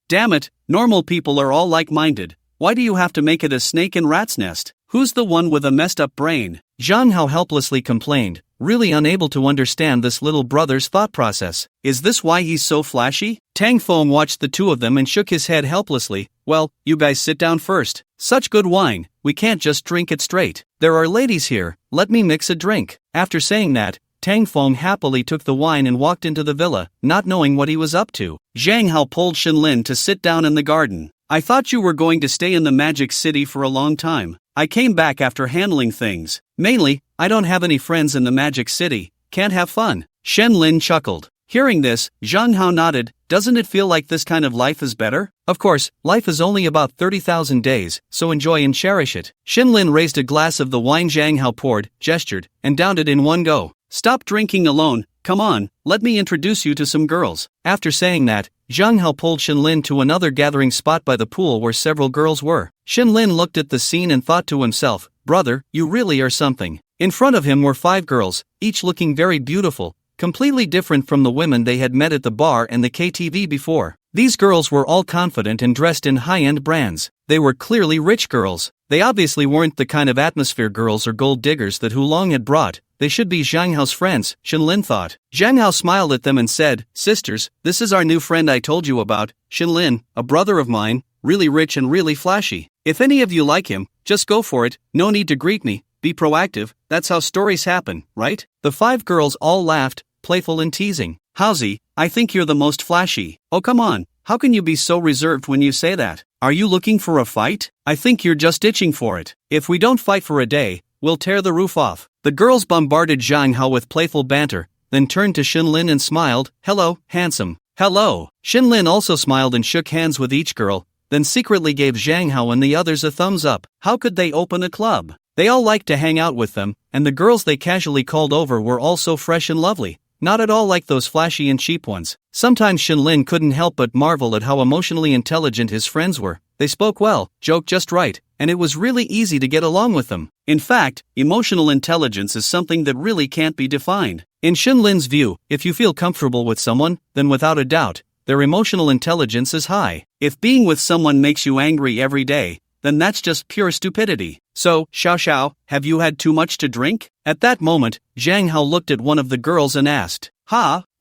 Damn it, normal people are all like-minded. Why do you have to make it a snake and rat's nest? Who's the one with a messed up brain? Zhang Hao helplessly complained, really unable to understand this little brother's thought process. Is this why he's so flashy? Tang Feng watched the two of them and shook his head helplessly. Well, you guys sit down first. Such good wine, we can't just drink it straight. There are ladies here, let me mix a drink. After saying that, Tang Feng happily took the wine and walked into the villa, not knowing what he was up to. Zhang Hao pulled Xinlin to sit down in the garden. I thought you were going to stay in the Magic City for a long time. I came back after handling things. Mainly, I don't have any friends in the Magic City. Can't have fun. Xinlin chuckled. Hearing this, Zhang Hao nodded. Doesn't it feel like this kind of life is better? Of course, life is only about 30,000 days, so enjoy and cherish it. Xinlin raised a glass of the wine Zhang Hao poured, gestured, and downed it in one go. Stop drinking alone. Come on, let me introduce you to some girls. After saying that, Zhang Hao pulled Xinlin to another gathering spot by the pool where several girls were. Xinlin looked at the scene and thought to himself, brother, you really are something. In front of him were 5 girls, each looking very beautiful, completely different from the women they had met at the bar and the KTV before. These girls were all confident and dressed in high-end brands. They were clearly rich girls. They obviously weren't the kind of atmosphere girls or gold diggers that Hu Long had brought. They should be Zhang Hao's friends, Xinlin thought. Zhang Hao smiled at them and said, sisters, this is our new friend I told you about, Xinlin, a brother of mine, really rich and really flashy. If any of you like him, just go for it, no need to greet me, be proactive, that's how stories happen, right? The 5 girls all laughed, playful and teasing. Howsy, I think you're the most flashy. Oh come on, how can you be so reserved when you say that? Are you looking for a fight? I think you're just itching for it. If we don't fight for a day, we'll tear the roof off. The girls bombarded Zhang Hao with playful banter, then turned to Xinlin and smiled. Hello, handsome. Hello. Xinlin also smiled and shook hands with each girl, then secretly gave Zhang Hao and the others a thumbs up. How could they open a club? They all liked to hang out with them, and the girls they casually called over were all so fresh and lovely, not at all like those flashy and cheap ones. Sometimes Xinlin couldn't help but marvel at how emotionally intelligent his friends were. They spoke well, joked just right, and it was really easy to get along with them. In fact, emotional intelligence is something that really can't be defined. In Xinlin's view, if you feel comfortable with someone, then without a doubt, their emotional intelligence is high. If being with someone makes you angry every day, then that's just pure stupidity. So, Xiao, have you had too much to drink? At that moment, Zhang Hao looked at one of the girls and asked,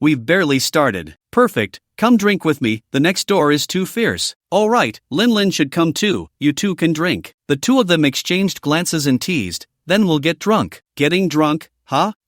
we've barely started. Perfect, come drink with me, the next door is too fierce. Alright, Lin should come too, you two can drink. The two of them exchanged glances and teased, then we'll get drunk. Getting drunk?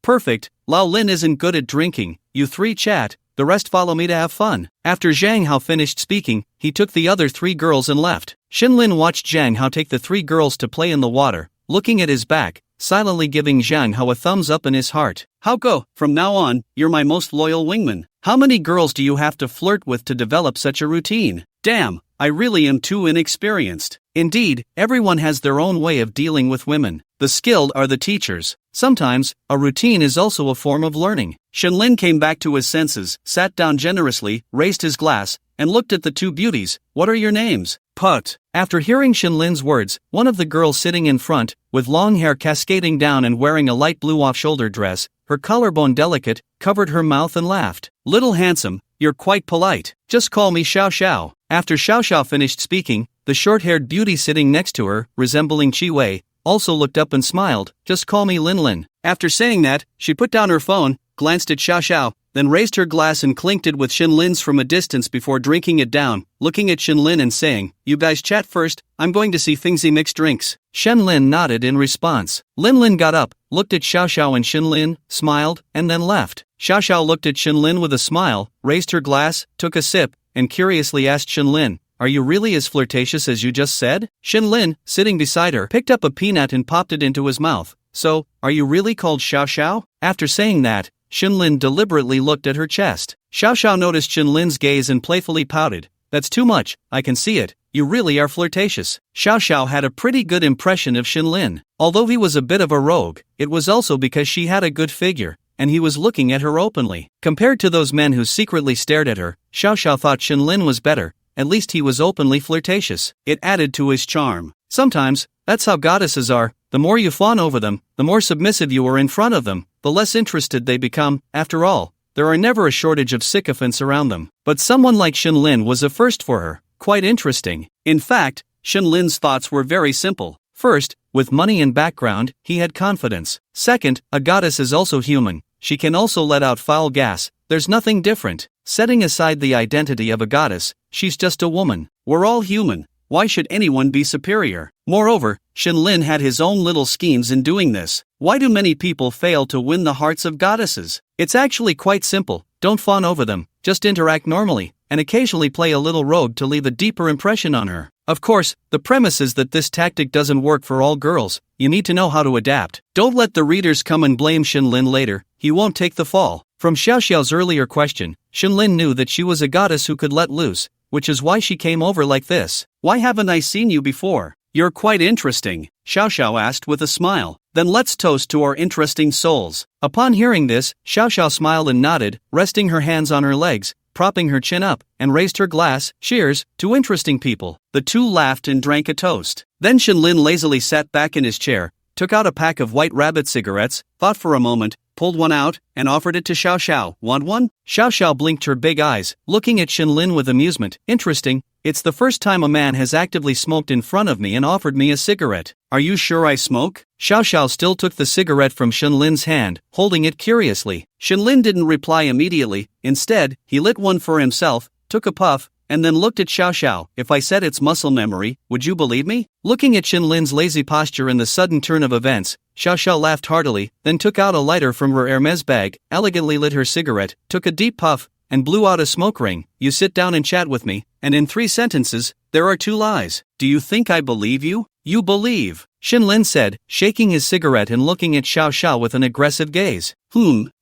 Perfect, Lao Lin isn't good at drinking, you 3 chat, the rest follow me to have fun. After Zhang Hao finished speaking, he took the other 3 girls and left. Xinlin watched Zhang Hao take the 3 girls to play in the water, looking at his back, silently giving Zhang Hao a thumbs up in his heart. How go? From now on, you're my most loyal wingman. How many girls do you have to flirt with to develop such a routine? Damn, I really am too inexperienced. Indeed, everyone has their own way of dealing with women. The skilled are the teachers. Sometimes, a routine is also a form of learning. Xinlin came back to his senses, sat down generously, raised his glass, and looked at the 2 beauties. What are your names? Put. After hearing Xinlin's words, one of the girls sitting in front, with long hair cascading down and wearing a light blue off-shoulder dress, her collarbone delicate, covered her mouth and laughed. Little handsome, you're quite polite. Just call me Xiao. After Xiao finished speaking, the short-haired beauty sitting next to her, resembling Qi Wei, also looked up and smiled. Just call me Lin. After saying that, she put down her phone, glanced at Xiao Xiao, then raised her glass and clinked it with Shenlin's from a distance before drinking it down, looking at Shenlin and saying, "You guys chat first, I'm going to see Thingsy mix drinks." Shenlin nodded in response. Linlin got up, looked at Xiao Xiao and Shenlin, smiled, and then left. Xiao Xiao looked at Shenlin with a smile, raised her glass, took a sip, and curiously asked Shenlin, "Are you really as flirtatious as you just said?" Shenlin, sitting beside her, picked up a peanut and popped it into his mouth. "So, are you really called Xiao Xiao?" After saying that, Shenlin deliberately looked at her chest. Xiao Xiao noticed Shenlin's gaze and playfully pouted. "That's too much, I can see it, you really are flirtatious." Xiao Xiao had a pretty good impression of Shenlin. Although he was a bit of a rogue, it was also because she had a good figure, and he was looking at her openly. Compared to those men who secretly stared at her, Xiao Xiao thought Shenlin was better, at least he was openly flirtatious. It added to his charm. Sometimes, that's how goddesses are, the more you fawn over them, the more submissive you are in front of them, the less interested they become. After all, there are never a shortage of sycophants around them. But someone like Shenlin was a first for her, quite interesting. In fact, Shenlin's thoughts were very simple. First, with money and background, he had confidence. Second, a goddess is also human, she can also let out foul gas, there's nothing different. Setting aside the identity of a goddess, she's just a woman. We're all human. Why should anyone be superior? Moreover, Shenlin had his own little schemes in doing this. Why do many people fail to win the hearts of goddesses? It's actually quite simple. Don't fawn over them, just interact normally, and occasionally play a little rogue to leave a deeper impression on her. Of course, the premise is that this tactic doesn't work for all girls. You need to know how to adapt. Don't let the readers come and blame Shenlin later, he won't take the fall. From Xiao Xiao's earlier question, Shenlin knew that she was a goddess who could let loose, which is why she came over like this. "Why haven't I seen you before? You're quite interesting," Xiao Xiao asked with a smile. "Then let's toast to our interesting souls." Upon hearing this, Xiao Xiao smiled and nodded, resting her hands on her legs, propping her chin up, and raised her glass. "Cheers, to interesting people." The two laughed and drank a toast. Then Shenlin lazily sat back in his chair, took out a pack of White Rabbit cigarettes, thought for a moment, pulled one out, and offered it to Xiao Xiao. "Want one?" Xiao Xiao blinked her big eyes, looking at Shenlin with amusement. "Interesting, it's the first time a man has actively smoked in front of me and offered me a cigarette. Are you sure I smoke?" Xiao Xiao still took the cigarette from Shenlin's hand, holding it curiously. Shenlin didn't reply immediately. Instead, he lit one for himself, took a puff, and then looked at Xiao Xiao. "If I said it's muscle memory, would you believe me?" Looking at Shenlin's lazy posture and the sudden turn of events, Xiao Xiao laughed heartily, then took out a lighter from her Hermes bag, elegantly lit her cigarette, took a deep puff, and blew out a smoke ring. "You sit down and chat with me, and in 3 sentences, there are 2 lies. Do you think I believe you?" "You believe," Shenlin said, shaking his cigarette and looking at Xiao Xiao with an aggressive gaze.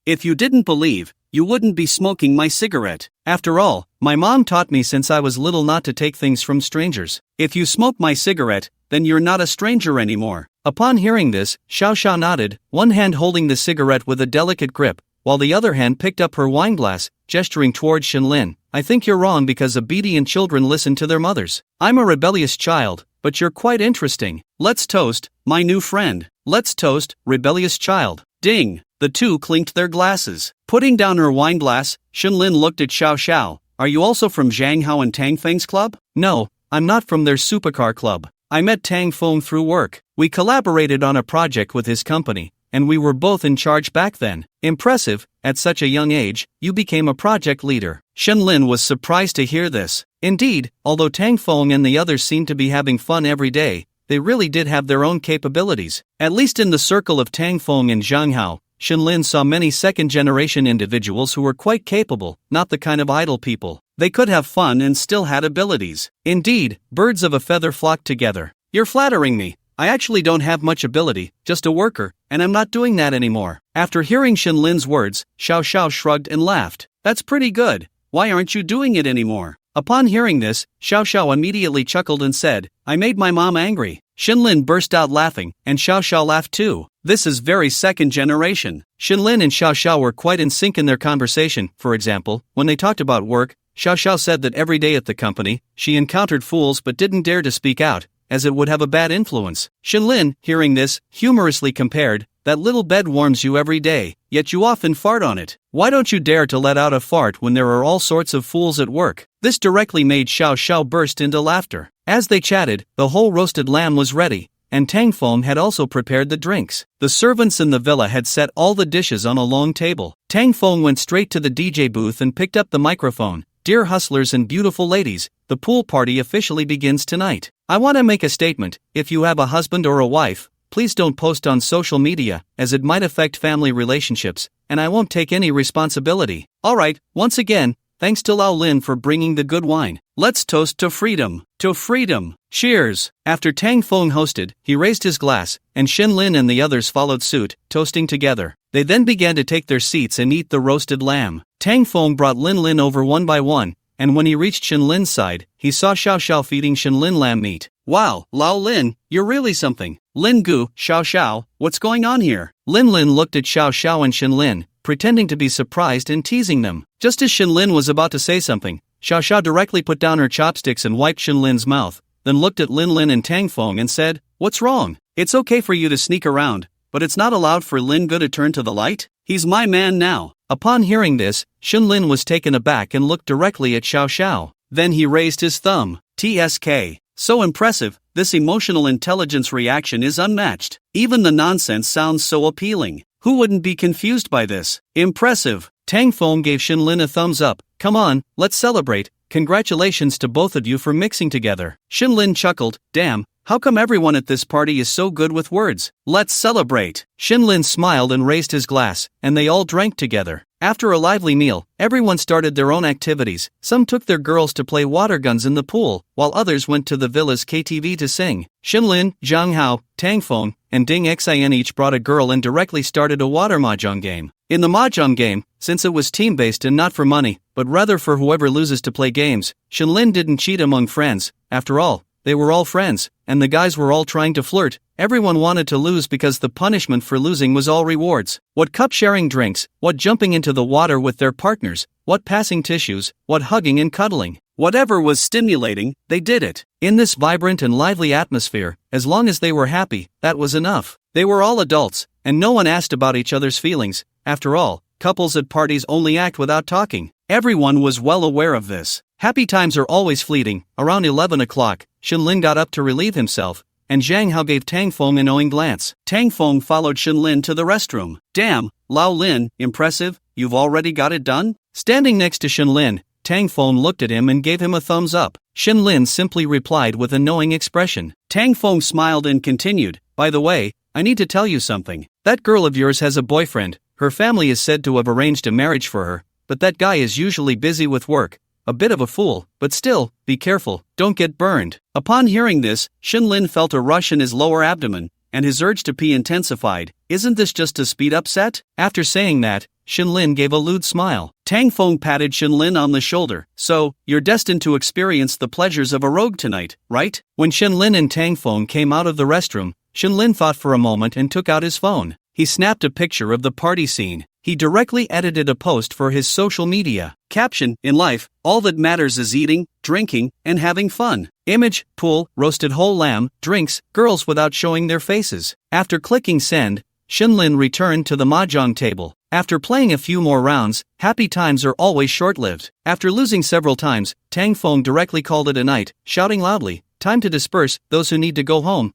If you didn't believe, you wouldn't be smoking my cigarette. After all, my mom taught me since I was little not to take things from strangers. If you smoke my cigarette, then you're not a stranger anymore." Upon hearing this, Xiao Xiao nodded, one hand holding the cigarette with a delicate grip, while the other hand picked up her wineglass, gesturing towards Shenlin. "I think you're wrong because obedient children listen to their mothers. I'm a rebellious child, but you're quite interesting. Let's toast, my new friend. Let's toast, rebellious child." Ding! The two clinked their glasses. Putting down her wineglass, Shenlin looked at Xiao Xiao. "Are you also from Zhang Hao and Tang Feng's club?" "No, I'm not from their supercar club. I met Tang Feng through work. We collaborated on a project with his company, and we were both in charge back then." "Impressive, at such a young age, you became a project leader." Shenlin was surprised to hear this. Indeed, although Tang Feng and the others seemed to be having fun every day, they really did have their own capabilities. At least in the circle of Tang Feng and Zhang Hao, Shenlin saw many second-generation individuals who were quite capable, not the kind of idle people. They could have fun and still had abilities. Indeed, birds of a feather flocked together. "You're flattering me. I actually don't have much ability, just a worker, and I'm not doing that anymore." After hearing Shenlin's words, Xiao Xiao shrugged and laughed. "That's pretty good. Why aren't you doing it anymore?" Upon hearing this, Xiao Xiao immediately chuckled and said, "I made my mom angry." Shenlin burst out laughing, and Xiao Xiao laughed too. This is very second generation. Shenlin and Xiao Xiao were quite in sync in their conversation. For example, when they talked about work, Xiao Xiao said that every day at the company, she encountered fools but didn't dare to speak out, as it would have a bad influence. Shenlin, hearing this, humorously compared, "That little bed warms you every day, yet you often fart on it. Why don't you dare to let out a fart when there are all sorts of fools at work?" This directly made Xiao Xiao burst into laughter. As they chatted, the whole roasted lamb was ready, and Tang Feng had also prepared the drinks. The servants in the villa had set all the dishes on a long table. Tang Feng went straight to the DJ booth and picked up the microphone. "Dear hustlers and beautiful ladies, the pool party officially begins tonight. I want to make a statement. If you have a husband or a wife, please don't post on social media, as it might affect family relationships, and I won't take any responsibility. Alright, once again, thanks to Lao Lin for bringing the good wine. Let's toast to freedom. To freedom. Cheers." After Tang Feng hosted, he raised his glass, and Shin Lin and the others followed suit, toasting together. They then began to take their seats and eat the roasted lamb. Tang Feng brought Lin Lin over one by one, and when he reached Shin Lin's side, he saw Xiao Xiao feeding Shin Lin lamb meat. "Wow, Lao Lin, you're really something." "Lin Gu, Xiao Xiao, what's going on here?" Lin Lin looked at Xiao Xiao and Shin Lin, pretending to be surprised and teasing them. Just as Shin Lin was about to say something, Xiao Xiao directly put down her chopsticks and wiped Shin Lin's mouth, then looked at Lin Lin and Tang Feng and said, "What's wrong? It's okay for you to sneak around, but it's not allowed for Lin Gu to turn to the light? He's my man now." Upon hearing this, Shin Lin was taken aback and looked directly at Xiao Xiao. Then he raised his thumb. "TSK. So impressive, this emotional intelligence reaction is unmatched. Even the nonsense sounds so appealing. Who wouldn't be confused by this? Impressive." Tang Feng gave Shin Lin a thumbs up. "Come on, let's celebrate. Congratulations to both of you for mixing together." Shin Lin chuckled, "Damn, how come everyone at this party is so good with words? Let's celebrate." Shin Lin smiled and raised his glass, and they all drank together. After a lively meal, everyone started their own activities. Some took their girls to play water guns in the pool, while others went to the villa's KTV to sing. Shin Lin, Zhang Hao, Tang Feng, and Ding Xin each brought a girl and directly started a water mahjong game. In the mahjong game, since it was team-based and not for money, but rather for whoever loses to play games, Shin Lin didn't cheat among friends. After all, they were all friends, and the guys were all trying to flirt. Everyone wanted to lose because the punishment for losing was all rewards. What cup-sharing drinks, what jumping into the water with their partners, what passing tissues, what hugging and cuddling. Whatever was stimulating, they did it. In this vibrant and lively atmosphere, as long as they were happy, that was enough. They were all adults, and no one asked about each other's feelings. After all, couples at parties only act without talking. Everyone was well aware of this. Happy times are always fleeting. Around 11 o'clock, Shin Lin got up to relieve himself, and Zhang Hao gave Tang Feng a knowing glance. Tang Feng followed Shin Lin to the restroom. "Damn, Lao Lin, impressive, you've already got it done?" Standing next to Shin Lin, Tang Feng looked at him and gave him a thumbs up. Shin Lin simply replied with a knowing expression. Tang Feng smiled and continued, "By the way, I need to tell you something. That girl of yours has a boyfriend. Her family is said to have arranged a marriage for her, but that guy is usually busy with work. A bit of a fool, but still, be careful, don't get burned." Upon hearing this, Shin Lin felt a rush in his lower abdomen, and his urge to pee intensified. Isn't this just to speed up set? After saying that, Shin Lin gave a lewd smile. Tang Feng patted Shin Lin on the shoulder. "So, you're destined to experience the pleasures of a rogue tonight, right?" When Shin Lin and Tang Feng came out of the restroom, Shin Lin thought for a moment and took out his phone. He snapped a picture of the party scene. He directly edited a post for his social media. Caption, "In life, all that matters is eating, drinking, and having fun." Image, pool, roasted whole lamb, drinks, girls without showing their faces. After clicking send, Shin Lin returned to the mahjong table. After playing a few more rounds, happy times are always short-lived. After losing several times, Tang Feng directly called it a night, shouting loudly, "Time to disperse, those who need to go home,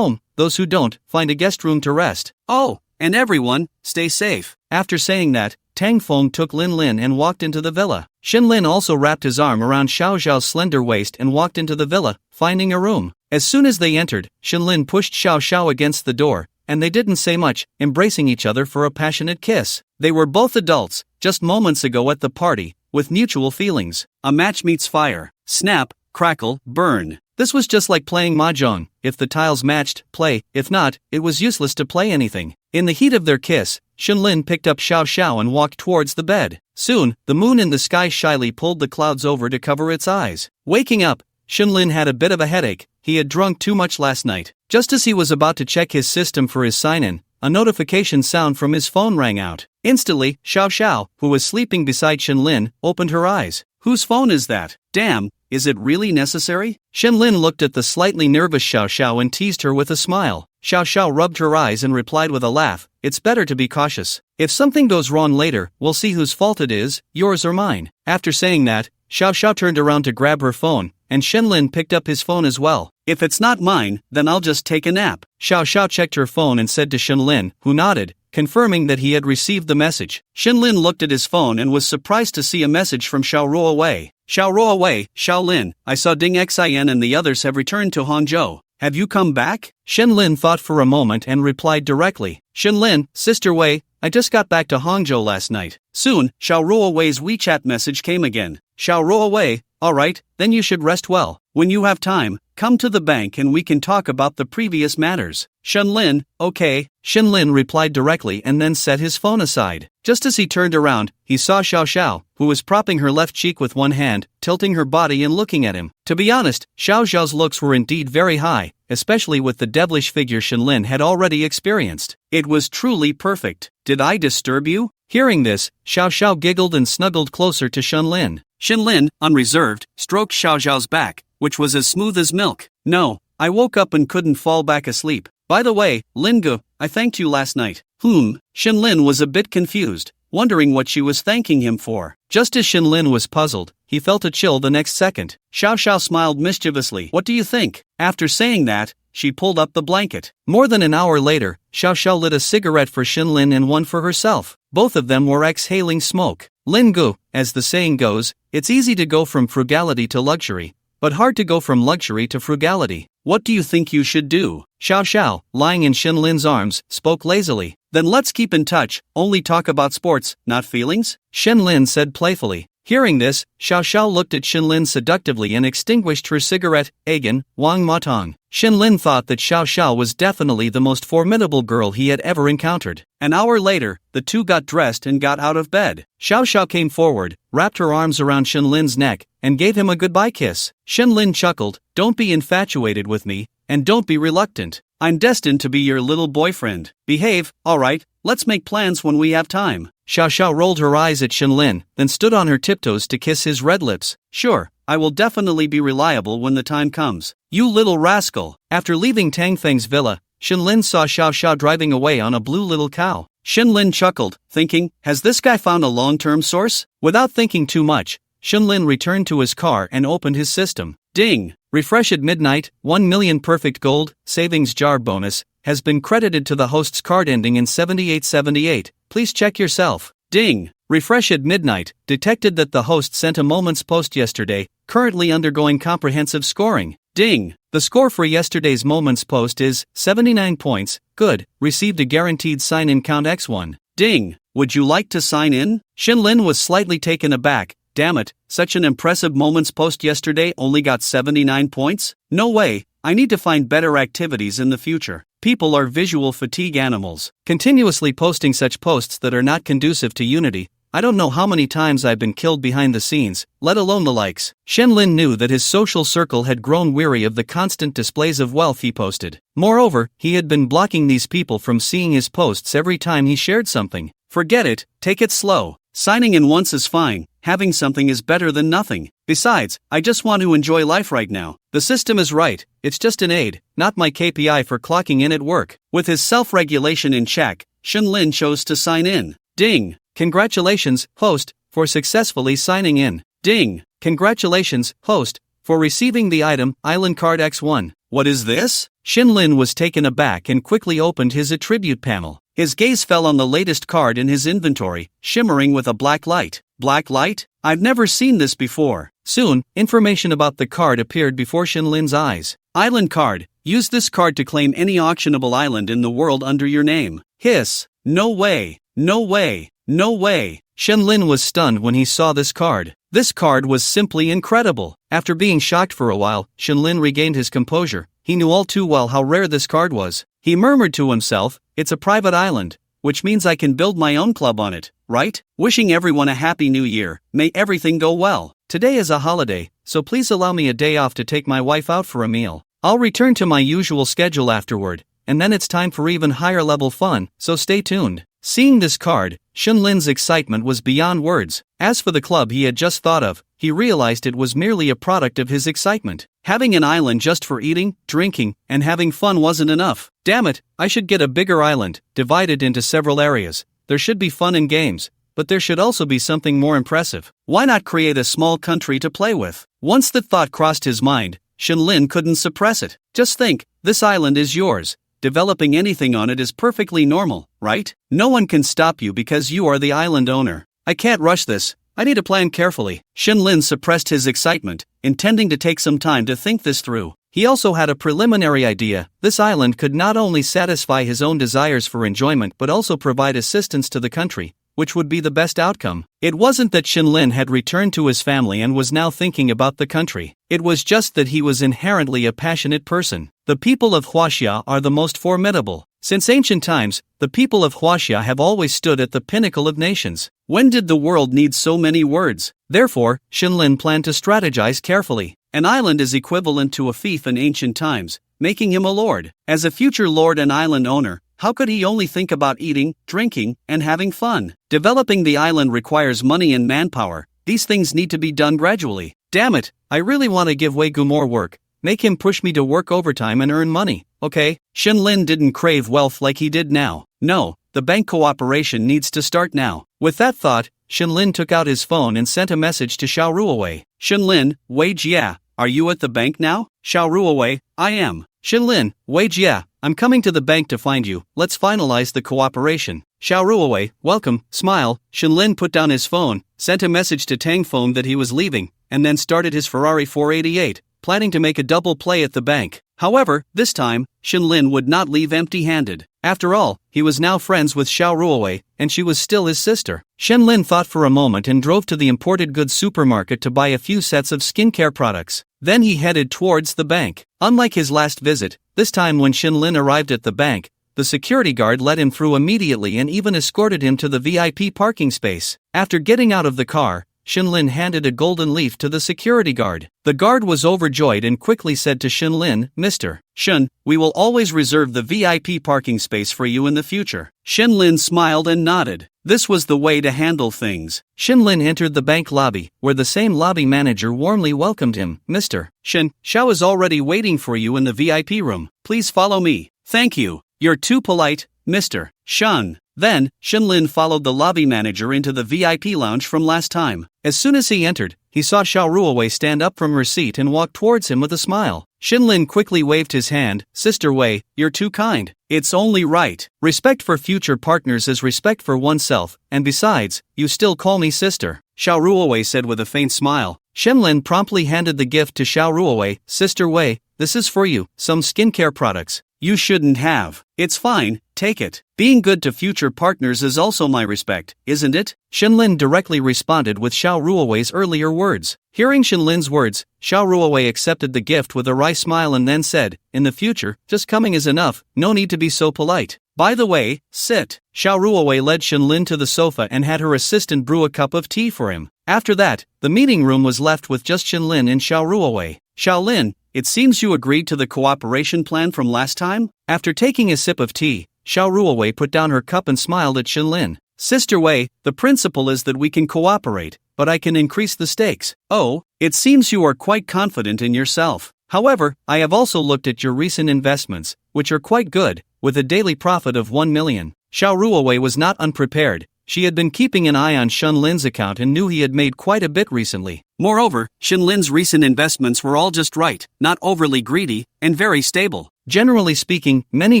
those who don't, find a guest room to rest. Oh, and everyone, stay safe." After saying that, Tang Feng took Lin Lin and walked into the villa. Shin Lin also wrapped his arm around Xiao Xiao's slender waist and walked into the villa, finding a room. As soon as they entered, Shin Lin pushed Xiao Xiao against the door, and they didn't say much, embracing each other for a passionate kiss. They were both adults, just moments ago at the party, with mutual feelings. A match meets fire. Snap, crackle, burn. This was just like playing mahjong. If the tiles matched, play. If not, it was useless to play anything. In the heat of their kiss, Shin Lin picked up Xiao Xiao and walked towards the bed. Soon, the moon in the sky shyly pulled the clouds over to cover its eyes. Waking up, Shin Lin had a bit of a headache. He had drunk too much last night. Just as he was about to check his system for his sign-in, a notification sound from his phone rang out. Instantly, Xiao Xiao, who was sleeping beside Shin Lin, opened her eyes. "Whose phone is that? Damn, is it really necessary?" Shin Lin looked at the slightly nervous Xiao Xiao and teased her with a smile. Xiao Xiao rubbed her eyes and replied with a laugh, "It's better to be cautious. If something goes wrong later, we'll see whose fault it is, yours or mine." After saying that, Xiao Xiao turned around to grab her phone, and Shenlin picked up his phone as well. If it's not mine, then I'll just take a nap. Xiao Xiao checked her phone and said to Shenlin, who nodded, confirming that he had received the message. Shenlin looked at his phone and was surprised to see a message from Xiao Ruowei. Xiao Ruowei, Xiaolin, I saw Ding Xin and the others have returned to Hangzhou. Have you come back? Shenlin thought for a moment and replied directly. Shenlin, Sister Wei, I just got back to Hangzhou last night. Soon, Xiao Ruowei's WeChat message came again. Xiao Ruowei, alright, then you should rest well. When you have time, come to the bank and we can talk about the previous matters. Shenlin, okay. Shenlin replied directly and then set his phone aside. Just as he turned around, he saw Xiao Xiao, who was propping her left cheek with one hand, tilting her body and looking at him. To be honest, Xiao Xiao's looks were indeed very high, especially with the devilish figure Shenlin had already experienced. It was truly perfect. Did I disturb you? Hearing this, Xiao Xiao giggled and snuggled closer to Shenlin. Shenlin, unreserved, stroked Xiao Xiao's back, which was as smooth as milk. No, I woke up and couldn't fall back asleep. By the way, Lingu, I thanked you last night. Shenlin was a bit confused, wondering what she was thanking him for. Just as Shenlin was puzzled, he felt a chill the next second. Xiao Xiao smiled mischievously. What do you think? After saying that, she pulled up the blanket. More than an hour later, Xiao Xiao lit a cigarette for Shenlin and one for herself. Both of them were exhaling smoke. Lingu, as the saying goes, it's easy to go from frugality to luxury, but hard to go from luxury to frugality. What do you think you should do? Xiao Xiao, lying in Shenlin's arms, spoke lazily. Then let's keep in touch, only talk about sports, not feelings? Shenlin said playfully. Hearing this, Xiao Xiao looked at Shenlin seductively and extinguished her cigarette. Agan, Wang Matong. Shenlin thought that Xiao Xiao was definitely the most formidable girl he had ever encountered. An hour later, the two got dressed and got out of bed. Xiao Xiao came forward, wrapped her arms around Shenlin's neck, and gave him a goodbye kiss. Shenlin chuckled, don't be infatuated with me, and don't be reluctant. I'm destined to be your little boyfriend. Behave, alright, let's make plans when we have time. Xiao Xiao rolled her eyes at Shenlin, then stood on her tiptoes to kiss his red lips. Sure, I will definitely be reliable when the time comes. You little rascal. After leaving Tang Feng's villa, Shenlin saw Xiao Xiao driving away on a blue little cow. Shenlin chuckled, thinking, has this guy found a long-term source? Without thinking too much, Shenlin returned to his car and opened his system. Ding! Refresh at midnight, 1 million perfect gold, savings jar bonus, has been credited to the host's card ending in 7878. Please check yourself. Ding! Refresh at midnight, detected that the host sent a moment's post yesterday, currently undergoing comprehensive scoring. Ding! The score for yesterday's moment's post is 79 points. Good, received a guaranteed sign-in count X1. Ding! Would you like to sign in? Shenlin was slightly taken aback. Damn it, such an impressive moment's post yesterday only got 79 points? No way, I need to find better activities in the future. People are visual fatigue animals. Continuously posting such posts that are not conducive to unity. I don't know how many times I've been killed behind the scenes, let alone the likes. Shenlin knew that his social circle had grown weary of the constant displays of wealth he posted. Moreover, he had been blocking these people from seeing his posts every time he shared something. Forget it, take it slow. Signing in once is fine, having something is better than nothing. Besides, I just want to enjoy life right now. The system is right, it's just an aid, not my KPI for clocking in at work. With his self-regulation in check, Shenlin chose to sign in. Ding! Congratulations, host, for successfully signing in. Ding! Congratulations, host, for receiving the item, Island Card X1. What is this? Shenlin was taken aback and quickly opened his attribute panel. His gaze fell on the latest card in his inventory, shimmering with a black light. Black light? I've never seen this before. Soon, information about the card appeared before Shenlin's eyes. Island card. Use this card to claim any auctionable island in the world under your name. Hiss. No way. No way. No way. Shenlin was stunned when he saw this card. This card was simply incredible. After being shocked for a while, Shenlin regained his composure. He knew all too well how rare this card was. He murmured to himself, it's a private island, which means I can build my own club on it, right? Wishing everyone a happy new year, may everything go well. Today is a holiday, so please allow me a day off to take my wife out for a meal. I'll return to my usual schedule afterward, and then it's time for even higher level fun, so stay tuned. Seeing this card, Shenlin's excitement was beyond words. As for the club he had just thought of, he realized it was merely a product of his excitement. Having an island just for eating, drinking, and having fun wasn't enough. Damn it, I should get a bigger island, divided into several areas. There should be fun and games, but there should also be something more impressive. Why not create a small country to play with? Once the thought crossed his mind, Shenlin couldn't suppress it. Just think, this island is yours. Developing anything on it is perfectly normal, right? No one can stop you because you are the island owner. I can't rush this. I need to plan carefully. Shenlin suppressed his excitement, intending to take some time to think this through. He also had a preliminary idea. This island could not only satisfy his own desires for enjoyment but also provide assistance to the country, which would be the best outcome. It wasn't that Shenlin had returned to his family and was now thinking about the country. It was just that he was inherently a passionate person. The people of Huaxia are the most formidable. Since ancient times, the people of Huaxia have always stood at the pinnacle of nations. When did the world need so many words? Therefore, Shenlin planned to strategize carefully. An island is equivalent to a fief in ancient times, making him a lord. As a future lord and island owner, how could he only think about eating, drinking, and having fun? Developing the island requires money and manpower. These things need to be done gradually. Damn it, I really want to give Wei Gu more work. Make him push me to work overtime and earn money, okay? Shenlin didn't crave wealth like he did now. No, the bank cooperation needs to start now. With that thought, Shenlin took out his phone and sent a message to Xiao Ruowei. Shenlin, Wei Jia, are you at the bank now? Xiao Ruowei, I am. Shenlin, Wei Jia, I'm coming to the bank to find you. Let's finalize the cooperation. Xiao Ruowei, welcome, smile. Shenlin put down his phone, sent a message to Tang Feng that he was leaving, and then started his Ferrari 488, planning to make a double play at the bank. However, this time, Shenlin would not leave empty-handed. After all, he was now friends with Xiao Ruowei, and she was still his sister. Shenlin thought for a moment and drove to the imported goods supermarket to buy a few sets of skincare products. Then he headed towards the bank. Unlike his last visit, this time when Shenlin arrived at the bank, the security guard let him through immediately and even escorted him to the VIP parking space. After getting out of the car, Shenlin handed a golden leaf to the security guard. The guard was overjoyed and quickly said to Shenlin, Mr. Shen, we will always reserve the VIP parking space for you in the future. Shenlin smiled and nodded. This was the way to handle things. Shenlin entered the bank lobby, where the same lobby manager warmly welcomed him. Mr. Shen, Xiao is already waiting for you in the VIP room. Please follow me. Thank you. You're too polite, Mr. Shen. Then, Shenlin followed the lobby manager into the VIP lounge from last time. As soon as he entered, he saw Xiao Ruowei stand up from her seat and walk towards him with a smile. Shenlin quickly waved his hand. Sister Wei, you're too kind. It's only right. Respect for future partners is respect for oneself, and besides, you still call me sister. Xiao Ruowei said with a faint smile. Shenlin promptly handed the gift to Xiao Ruowei. Sister Wei, this is for you, some skincare products. You shouldn't have. It's fine, take it. Being good to future partners is also my respect, isn't it? Shenlin directly responded with Xiao Ruowei's earlier words. Hearing Shenlin's words, Xiao Ruowei accepted the gift with a wry smile and then said, in the future, just coming is enough, no need to be so polite. By the way, sit. Xiao Ruowei led Shenlin to the sofa and had her assistant brew a cup of tea for him. After that, the meeting room was left with just Shenlin and Xiao Ruowei. Xiaolin, it seems you agreed to the cooperation plan from last time? After taking a sip of tea, Xiao Ruowei put down her cup and smiled at Shenlin. Sister Wei, the principle is that we can cooperate, but I can increase the stakes. Oh, it seems you are quite confident in yourself. However, I have also looked at your recent investments, which are quite good, with a daily profit of 1 million. Xiao Ruowei was not unprepared. She had been keeping an eye on Shenlin's account and knew he had made quite a bit recently. Moreover, Shenlin's recent investments were all just right, not overly greedy, and very stable. Generally speaking, many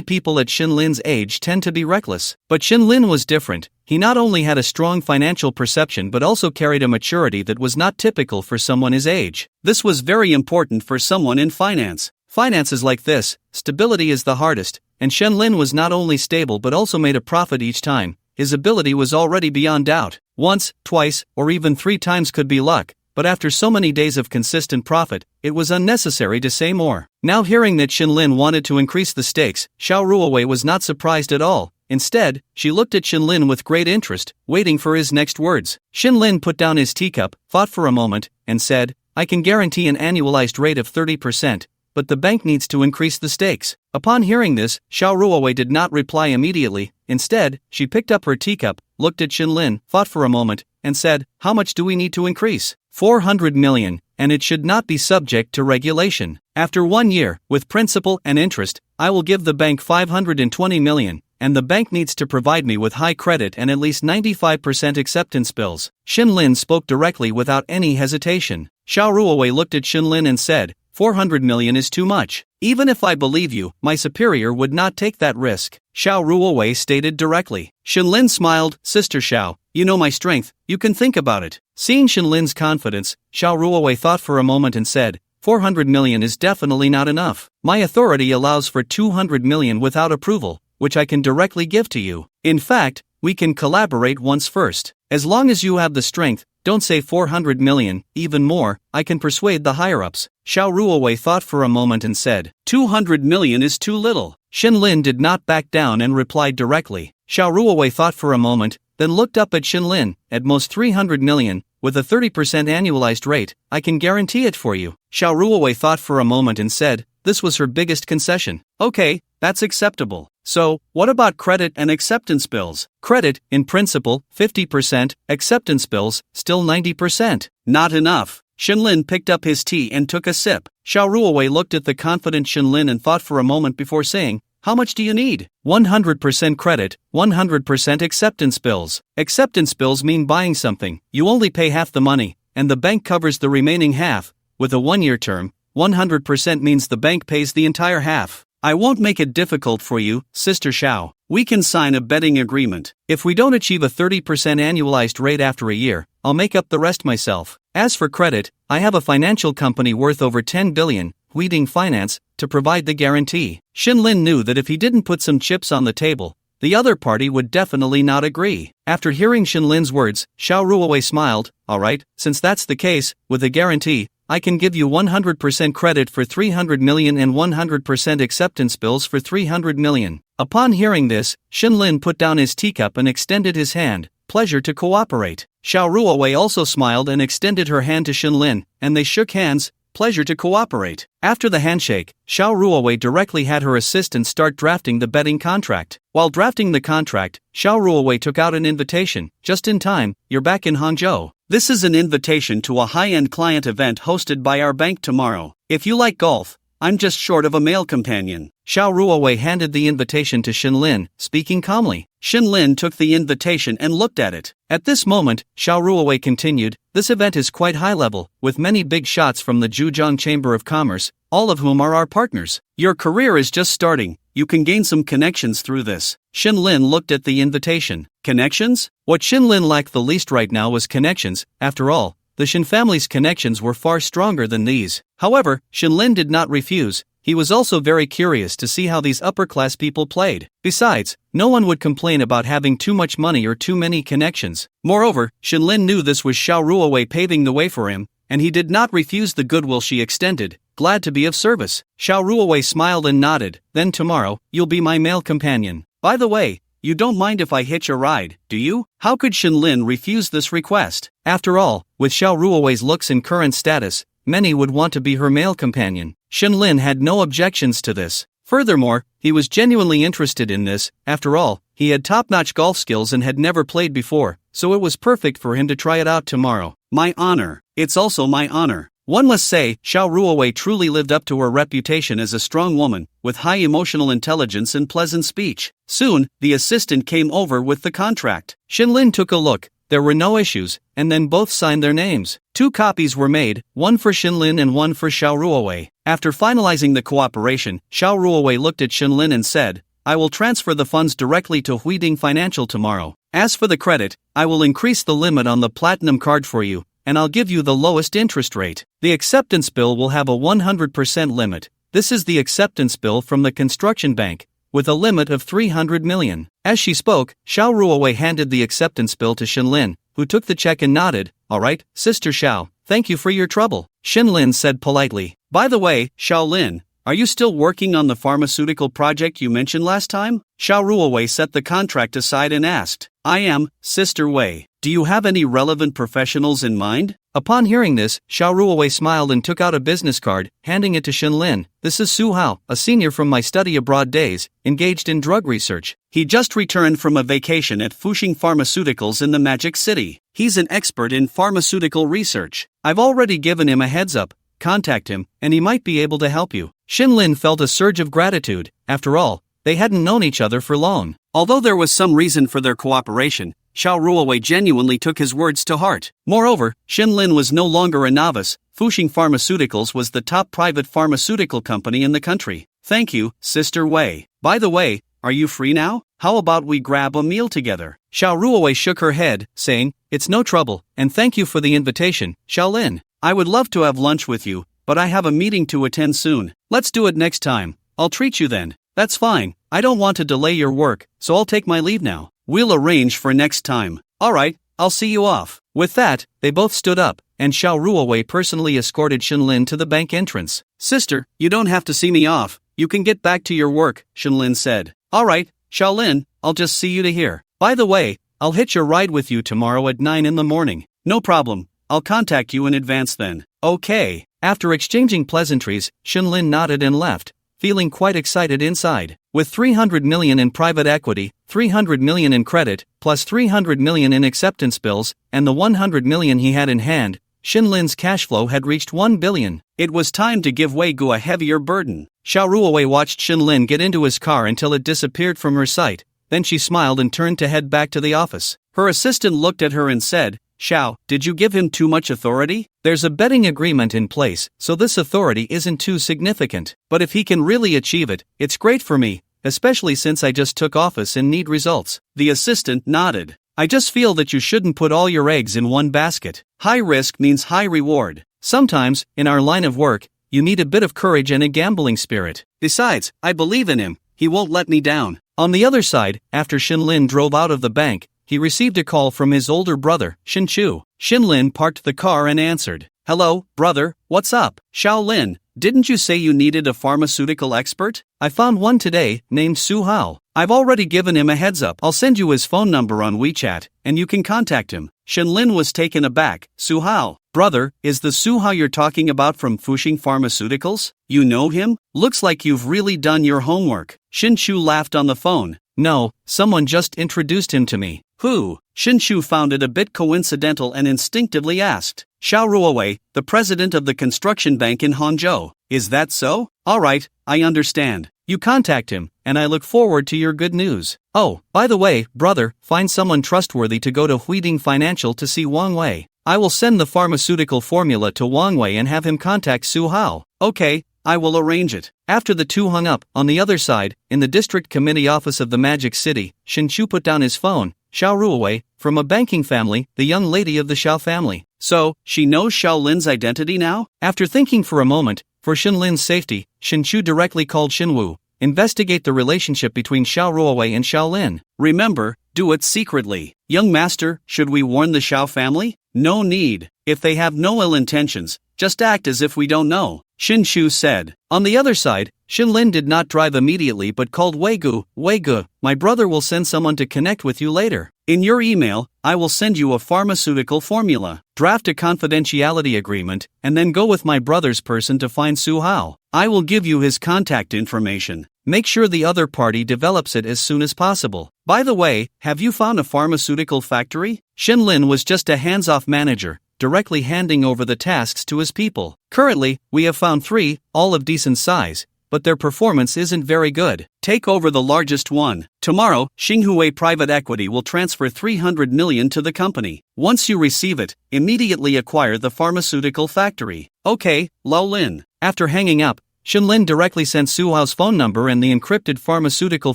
people at Shenlin's age tend to be reckless. But Shenlin was different. He not only had a strong financial perception but also carried a maturity that was not typical for someone his age. This was very important for someone in finance. Finances like this, stability is the hardest, and Shenlin was not only stable but also made a profit each time. His ability was already beyond doubt. Once, twice, or even 3 times could be luck, but after so many days of consistent profit, it was unnecessary to say more. Now hearing that Shenlin wanted to increase the stakes, Xiao Ruowei was not surprised at all. Instead, she looked at Shenlin with great interest, waiting for his next words. Shenlin put down his teacup, thought for a moment, and said, I can guarantee an annualized rate of 30%. But the bank needs to increase the stakes. Upon hearing this, Xiao Ruowei did not reply immediately. Instead, she picked up her teacup, looked at Shenlin, thought for a moment, and said, how much do we need to increase? 400 million, and it should not be subject to regulation. After 1 year, with principal and interest, I will give the bank 520 million. and the bank needs to provide me with high credit and at least 95% acceptance bills. Shinlin spoke directly without any hesitation. Xiao Ruowei looked at Shinlin and said, 400 million is too much. Even if I believe you, my superior would not take that risk, Xiao Ruowei stated directly. Shinlin smiled, Sister Xiao, you know my strength, you can think about it. Seeing Shinlin's confidence, Xiao Ruowei thought for a moment and said, 400 million is definitely not enough. My authority allows for 200 million without approval, which I can directly give to you. In fact, we can collaborate once first. As long as you have the strength, don't say 400 million, even more, I can persuade the higher-ups. Xiao Ruowei thought for a moment and said, 200 million is too little. Shinlin did not back down and replied directly. Xiao Ruowei thought for a moment, then looked up at Shinlin, at most 300 million, with a 30% annualized rate, I can guarantee it for you. Xiao Ruowei thought for a moment and said, this was her biggest concession. Okay, that's acceptable. So, what about credit and acceptance bills? Credit, in principle, 50%, acceptance bills, still 90%. Not enough. Shinlin picked up his tea and took a sip. Xiao Ruowei looked at the confident Shinlin and thought for a moment before saying, how much do you need? 100% credit, 100% acceptance bills. Acceptance bills mean buying something. You only pay half the money, and the bank covers the remaining half. With a 1-year term, 100% means the bank pays the entire half. I won't make it difficult for you, Sister Xiao. We can sign a betting agreement. If we don't achieve a 30% annualized rate after a year, I'll make up the rest myself. As for credit, I have a financial company worth over 10 billion, Weeding Finance, to provide the guarantee. Shinlin knew that if he didn't put some chips on the table, the other party would definitely not agree. After hearing Shinlin's words, Xiao Ruowei smiled, alright, since that's the case, with a guarantee, I can give you 100% credit for 300 million and 100% acceptance bills for 300 million. Upon hearing this, Shinlin put down his teacup and extended his hand, pleasure to cooperate. Xiao Ruowei also smiled and extended her hand to Shinlin, and they shook hands, pleasure to cooperate. After the handshake, Xiao Ruowei directly had her assistant start drafting the betting contract. While drafting the contract, Xiao Ruowei took out an invitation. Just in time, you're back in Hangzhou. This is an invitation to a high-end client event hosted by our bank tomorrow. If you like golf, I'm just short of a male companion. Xiao Ruowei handed the invitation to Shinlin, speaking calmly. Shinlin took the invitation and looked at it. At this moment, Xiao Ruowei continued, this event is quite high level, with many big shots from the Zhujiang Chamber of Commerce, all of whom are our partners. Your career is just starting, you can gain some connections through this. Shinlin looked at the invitation. Connections? What Shinlin lacked the least right now was connections. After all, the Shin family's connections were far stronger than these. However, Shinlin did not refuse. He was also very curious to see how these upper-class people played. Besides, no one would complain about having too much money or too many connections. Moreover, Shinlin knew this was Xiao Ruowei paving the way for him, and he did not refuse the goodwill she extended, glad to be of service. Xiao Ruowei smiled and nodded, then tomorrow, you'll be my male companion. By the way, you don't mind if I hitch a ride, do you? How could Shinlin refuse this request? After all, with Xiao Ruowei's looks and current status, many would want to be her male companion. Shinlin had no objections to this. Furthermore, he was genuinely interested in this. After all, he had top-notch golf skills and had never played before, so it was perfect for him to try it out tomorrow. My honor. It's also my honor. One must say, Xiao Ruowei truly lived up to her reputation as a strong woman, with high emotional intelligence and pleasant speech. Soon, the assistant came over with the contract. Shinlin took a look. There were no issues, and then both signed their names. 2 copies were made, one for Shinlin and one for Xiao Ruowei. After finalizing the cooperation, Xiao Ruowei looked at Shinlin and said, I will transfer the funds directly to Weeding Financial tomorrow. As for the credit, I will increase the limit on the platinum card for you, and I'll give you the lowest interest rate. The acceptance bill will have a 100% limit. This is the acceptance bill from the construction bank, with a limit of 300 million. As she spoke, Xiao Ruowei handed the acceptance bill to Shinlin, who took the check and nodded. Alright, Sister Xiao, thank you for your trouble. Shinlin said politely. By the way, Xiaolin, are you still working on the pharmaceutical project you mentioned last time? Xiao Ruowei set the contract aside and asked. I am, Sister Wei. Do you have any relevant professionals in mind? Upon hearing this, Xiao Ruowei smiled and took out a business card, handing it to Shinlin. This is Su Hao, a senior from my study abroad days, engaged in drug research. He just returned from a vacation at Fuxing Pharmaceuticals in the Magic City. He's an expert in pharmaceutical research. I've already given him a heads up. Contact him, and he might be able to help you. Shinlin felt a surge of gratitude. After all, they hadn't known each other for long. Although there was some reason for their cooperation, Xiao Ruowei genuinely took his words to heart. Moreover, Xinlin was no longer a novice. Fuxing Pharmaceuticals was the top private pharmaceutical company in the country. Thank you, Sister Wei. By the way, are you free now? How about we grab a meal together? Xiao Ruowei shook her head, saying, It's no trouble, and thank you for the invitation, Xiaolin. I would love to have lunch with you, but I have a meeting to attend soon. Let's do it next time. I'll treat you then. That's fine. I don't want to delay your work, so I'll take my leave now. We'll arrange for next time. Alright, I'll see you off. With that, they both stood up, and Xiao Ruowei personally escorted Xinlin to the bank entrance. Sister, you don't have to see me off. You can get back to your work, Xinlin said. Alright, Xiaolin, I'll just see you to here. By the way, I'll hitch a ride with you tomorrow at 9 in the morning. No problem. I'll contact you in advance then. Okay. After exchanging pleasantries, Xinlin nodded and left, feeling quite excited inside. With 300 million in private equity, 300 million in credit, plus 300 million in acceptance bills, and the 100 million he had in hand, Xinlin's cash flow had reached 1 billion. It was time to give Wei Gu a heavier burden. Xiao Ruowei watched Xinlin get into his car until it disappeared from her sight. Then she smiled and turned to head back to the office. Her assistant looked at her and said, Xiao, did you give him too much authority? There's a betting agreement in place, so this authority isn't too significant. But if he can really achieve it, it's great for me, especially since I just took office and need results. The assistant nodded. I just feel that you shouldn't put all your eggs in one basket. High risk means high reward. Sometimes, in our line of work, you need a bit of courage and a gambling spirit. Besides, I believe in him. He won't let me down. On the other side, after Xinlin drove out of the bank, he received a call from his older brother, Xinchu. Xinlin parked the car and answered. Hello, brother, what's up? Xiaolin, didn't you say you needed a pharmaceutical expert? I found one today, named Su Hao. I've already given him a heads up. I'll send you his phone number on WeChat, and you can contact him. Xinlin was taken aback. Su Hao, brother, is the Su Hao you're talking about from Fuxing Pharmaceuticals? You know him? Looks like you've really done your homework. Xinchu laughed on the phone. No, someone just introduced him to me. Who? Xinchu found it a bit coincidental and instinctively asked. Xiao Ruowei, the president of the construction bank in Hangzhou. Is that so? Alright, I understand. You contact him, and I look forward to your good news. Oh, by the way, brother, find someone trustworthy to go to Huiding Financial to see Wang Wei. I will send the pharmaceutical formula to Wang Wei and have him contact Su Hao. Okay, I will arrange it. After the two hung up, on the other side, in the district committee office of the Magic City, Xinchu put down his phone. Xiao Ruowei, from a banking family, the young lady of the Xiao family. So, she knows Xiaolin's identity now? After thinking for a moment, for Xinlin's safety, Xinchu directly called Xinwu. Investigate the relationship between Xiao Ruowei and Xiaolin. Remember, do it secretly. Young master, should we warn the Xiao family? No need. If they have no ill intentions, just act as if we don't know, Xinchu said. On the other side, Xinlin did not drive immediately but called Wei Gu. Wei Gu, my brother will send someone to connect with you later. In your email, I will send you a pharmaceutical formula. Draft a confidentiality agreement, and then go with my brother's person to find Su Hao. I will give you his contact information. Make sure the other party develops it as soon as possible. By the way, have you found a pharmaceutical factory? Xinlin was just a hands-off manager, directly handing over the tasks to his people. Currently, we have found 3, all of decent size, but their performance isn't very good. Take over the largest one. Tomorrow, Xinghui Private Equity will transfer 300 million to the company. Once you receive it, immediately acquire the pharmaceutical factory. Okay, Lao Lin. After hanging up, Xinlin directly sent Su Hao's phone number and the encrypted pharmaceutical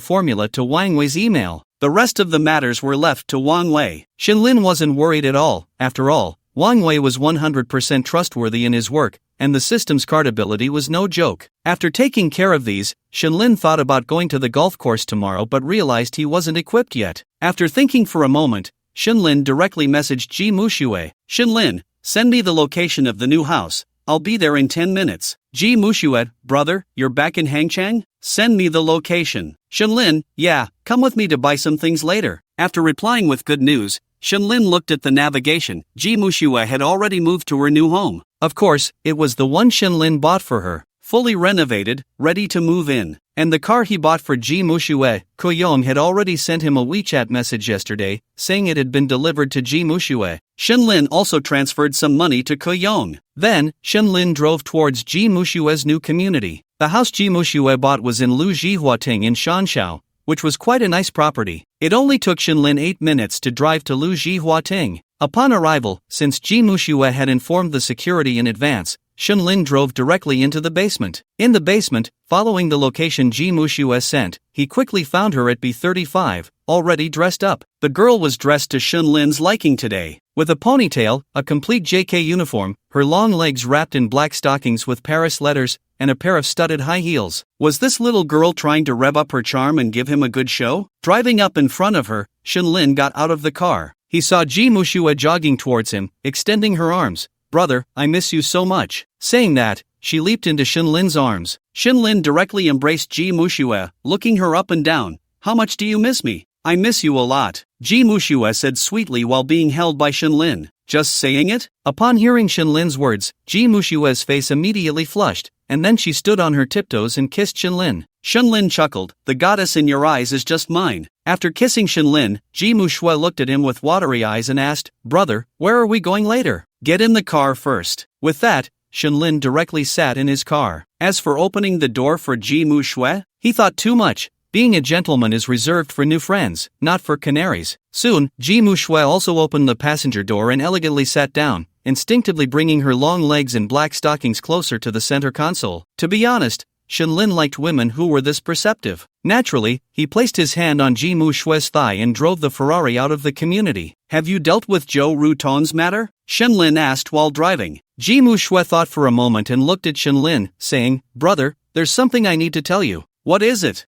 formula to Wang Wei's email. The rest of the matters were left to Wang Wei. Xinlin wasn't worried at all. After all, Wang Wei was 100% trustworthy in his work, and the system's card ability was no joke. After taking care of these, Xinlin thought about going to the golf course tomorrow but realized he wasn't equipped yet. After thinking for a moment, Xinlin directly messaged Ji Muxue. Xinlin, send me the location of the new house. I'll be there in 10 minutes. Ji Muxue, brother, you're back in Hangchang? Send me the location. Xinlin, yeah, come with me to buy some things later. After replying with good news, Xinlin looked at the navigation. Ji Muxue had already moved to her new home. Of course, it was the one Xinlin bought for her, fully renovated, ready to move in. And the car he bought for Ji Muxue, Koyong had already sent him a WeChat message yesterday, saying it had been delivered to Ji Muxue. Xinlin also transferred some money to Koyong. Then, Xinlin drove towards Ji Mushue's new community. The house Ji Muxue bought was in Lu Jihuating in Shanshao, which was quite a nice property. It only took Shenlin 8 minutes to drive to Lu Jihuating. Upon arrival, since Ji Muxue had informed the security in advance, Shenlin drove directly into the basement. In the basement, following the location Ji Muxue sent, he quickly found her at B35, already dressed up. The girl was dressed to Shenlin's liking today. With a ponytail, a complete JK uniform, her long legs wrapped in black stockings with Paris letters, and a pair of studded high heels. Was this little girl trying to rev up her charm and give him a good show? Driving up in front of her, Shenlin got out of the car. He saw Ji Muxue jogging towards him, extending her arms. "Brother, I miss you so much." Saying that, she leaped into Shenlin's arms. Shenlin directly embraced Ji Muxue, looking her up and down. "How much do you miss me?" "I miss you a lot," Ji Muxue said sweetly while being held by Shenlin. "Just saying it?" Upon hearing Shenlin's words, Ji Muxue's face immediately flushed, and then she stood on her tiptoes and kissed Shenlin. Shenlin chuckled, "The goddess in your eyes is just mine." After kissing Shenlin, Ji Muxue looked at him with watery eyes and asked, "Brother, where are we going later?" "Get in the car first." With that, Shenlin directly sat in his car. As for opening the door for Ji Muxue, he thought too much. Being a gentleman is reserved for new friends, not for canaries. Soon, Ji Muxue also opened the passenger door and elegantly sat down, instinctively bringing her long legs and black stockings closer to the center console. To be honest, Shenlin liked women who were this perceptive. Naturally, he placed his hand on Ji Muxue's thigh and drove the Ferrari out of the community. "Have you dealt with Zhou Ruton's matter?" Shenlin asked while driving. Ji Muxue thought for a moment and looked at Shenlin, saying, "Brother, there's something I need to tell you." "What is it?"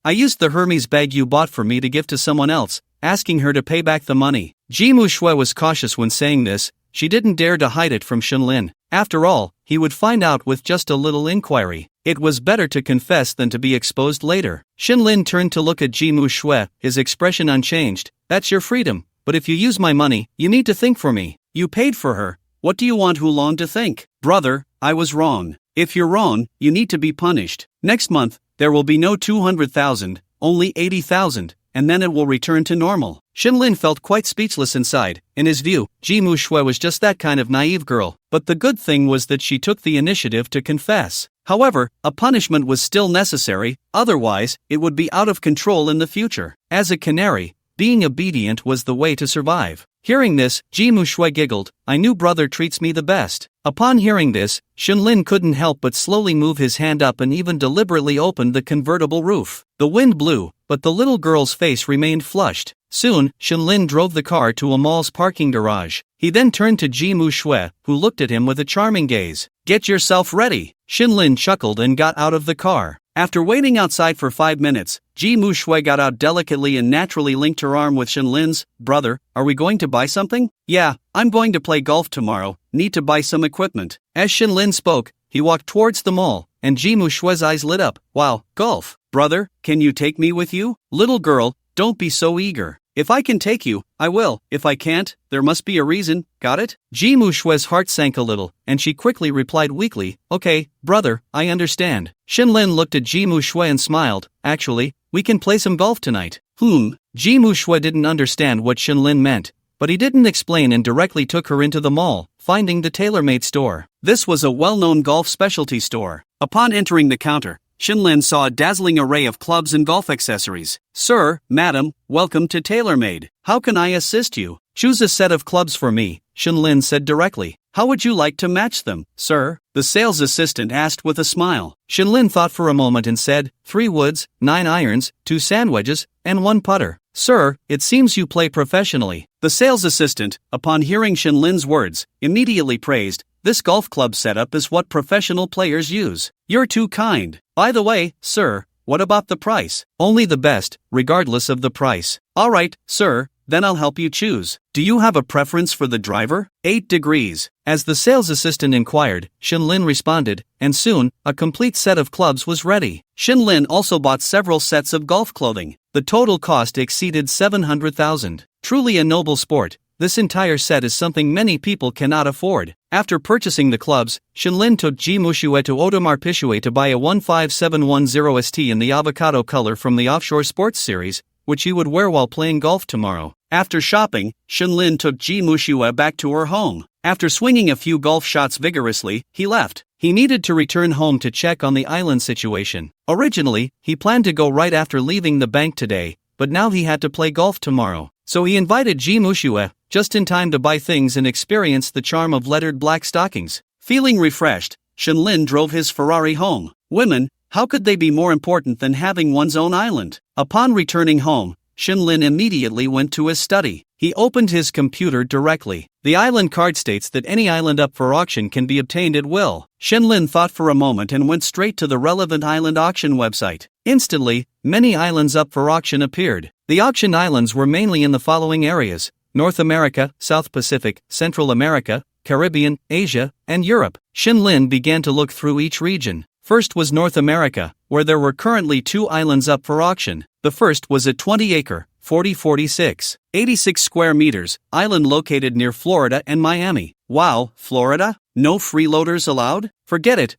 I used the Hermes bag you bought for me to give to someone else, asking her to pay back the money." Ji Muxue was cautious when saying this. She didn't dare to hide it from Shenlin. After all, he would find out with just a little inquiry. It was better to confess than to be exposed later. Shenlin turned to look at Ji Muxue, his expression unchanged. "That's your freedom, but if you use my money, you need to think for me. You paid for her. What do you want Hulong to think?" "Brother, I was wrong. If you're wrong, you need to be punished. Next month, there will be no 200,000, only 80,000, and then it will return to normal." Shenlin felt quite speechless inside. In his view, Ji Muxue was just that kind of naive girl, but the good thing was that she took the initiative to confess. However, a punishment was still necessary, otherwise, it would be out of control in the future. As a canary, being obedient was the way to survive. Hearing this, Ji Muxue giggled. "I knew brother treats me the best." Upon hearing this, Shenlin couldn't help but slowly move his hand up and even deliberately opened the convertible roof. The wind blew, but the little girl's face remained flushed. Soon, Shenlin drove the car to a mall's parking garage. He then turned to Ji Muxue, who looked at him with a charming gaze. "Get yourself ready." Shenlin chuckled and got out of the car. After waiting outside for 5 minutes, Ji Muxue got out delicately and naturally linked her arm with Shenlin's. "Brother, are we going to buy something?" "Yeah, I'm going to play golf tomorrow, need to buy some equipment." As Shenlin spoke, he walked towards the mall, and Ji Muxue's eyes lit up. "Wow, golf. Brother, can you take me with you?" "Little girl, don't be so eager. If I can take you, I will. If I can't, there must be a reason, got it?" Ji Muxue's heart sank a little, and she quickly replied weakly, "Okay, brother, I understand." Shenlin looked at Ji Muxue and smiled. "Actually, we can play some golf tonight." Ji Muxue didn't understand what Shenlin meant, but he didn't explain and directly took her into the mall, finding the tailor-made store. This was a well-known golf specialty store. Upon entering the counter, Shenlin saw a dazzling array of clubs and golf accessories. "Sir, madam, welcome to TaylorMade. How can I assist you?" "Choose a set of clubs for me," Shenlin said directly. "How would you like to match them, sir?" the sales assistant asked with a smile. Shenlin thought for a moment and said, 3 woods, 9 irons, 2 sand wedges, and 1 putter." "Sir, it seems you play professionally." The sales assistant, upon hearing Shenlin's words, immediately praised, "This golf club setup is what professional players use." "You're too kind. By the way, sir, what about the price?" "Only the best, regardless of the price." "All right, sir, then I'll help you choose. Do you have a preference for the driver?" 8 degrees. As the sales assistant inquired, Shenlin responded, and soon, a complete set of clubs was ready. Shenlin also bought several sets of golf clothing. The total cost exceeded 700,000. Truly a noble sport. This entire set is something many people cannot afford. After purchasing the clubs, Shenlin took Ji Muxue to Audemars Piguet to buy a 15710 ST in the avocado color from the Offshore Sports Series, which he would wear while playing golf tomorrow. After shopping, Shenlin took Ji Muxue back to her home. After swinging a few golf shots vigorously, he left. He needed to return home to check on the island situation. Originally, he planned to go right after leaving the bank today, but now he had to play golf tomorrow. So he invited Ji Mushue, just in time to buy things and experience the charm of lettered black stockings. Feeling refreshed, Shenlin drove his Ferrari home. Women, how could they be more important than having one's own island? Upon returning home, Shenlin immediately went to his study. He opened his computer directly. The island card states that any island up for auction can be obtained at will. Shenlin thought for a moment and went straight to the relevant island auction website. Instantly, many islands up for auction appeared. The auctioned islands were mainly in the following areas: North America, South Pacific, Central America, Caribbean, Asia, and Europe. Shenlin began to look through each region. First was North America, where there were currently 2 islands up for auction. The first was a 20-acre, 4046, 86 square meters, island located near Florida and Miami. Wow, Florida? No freeloaders allowed? Forget it,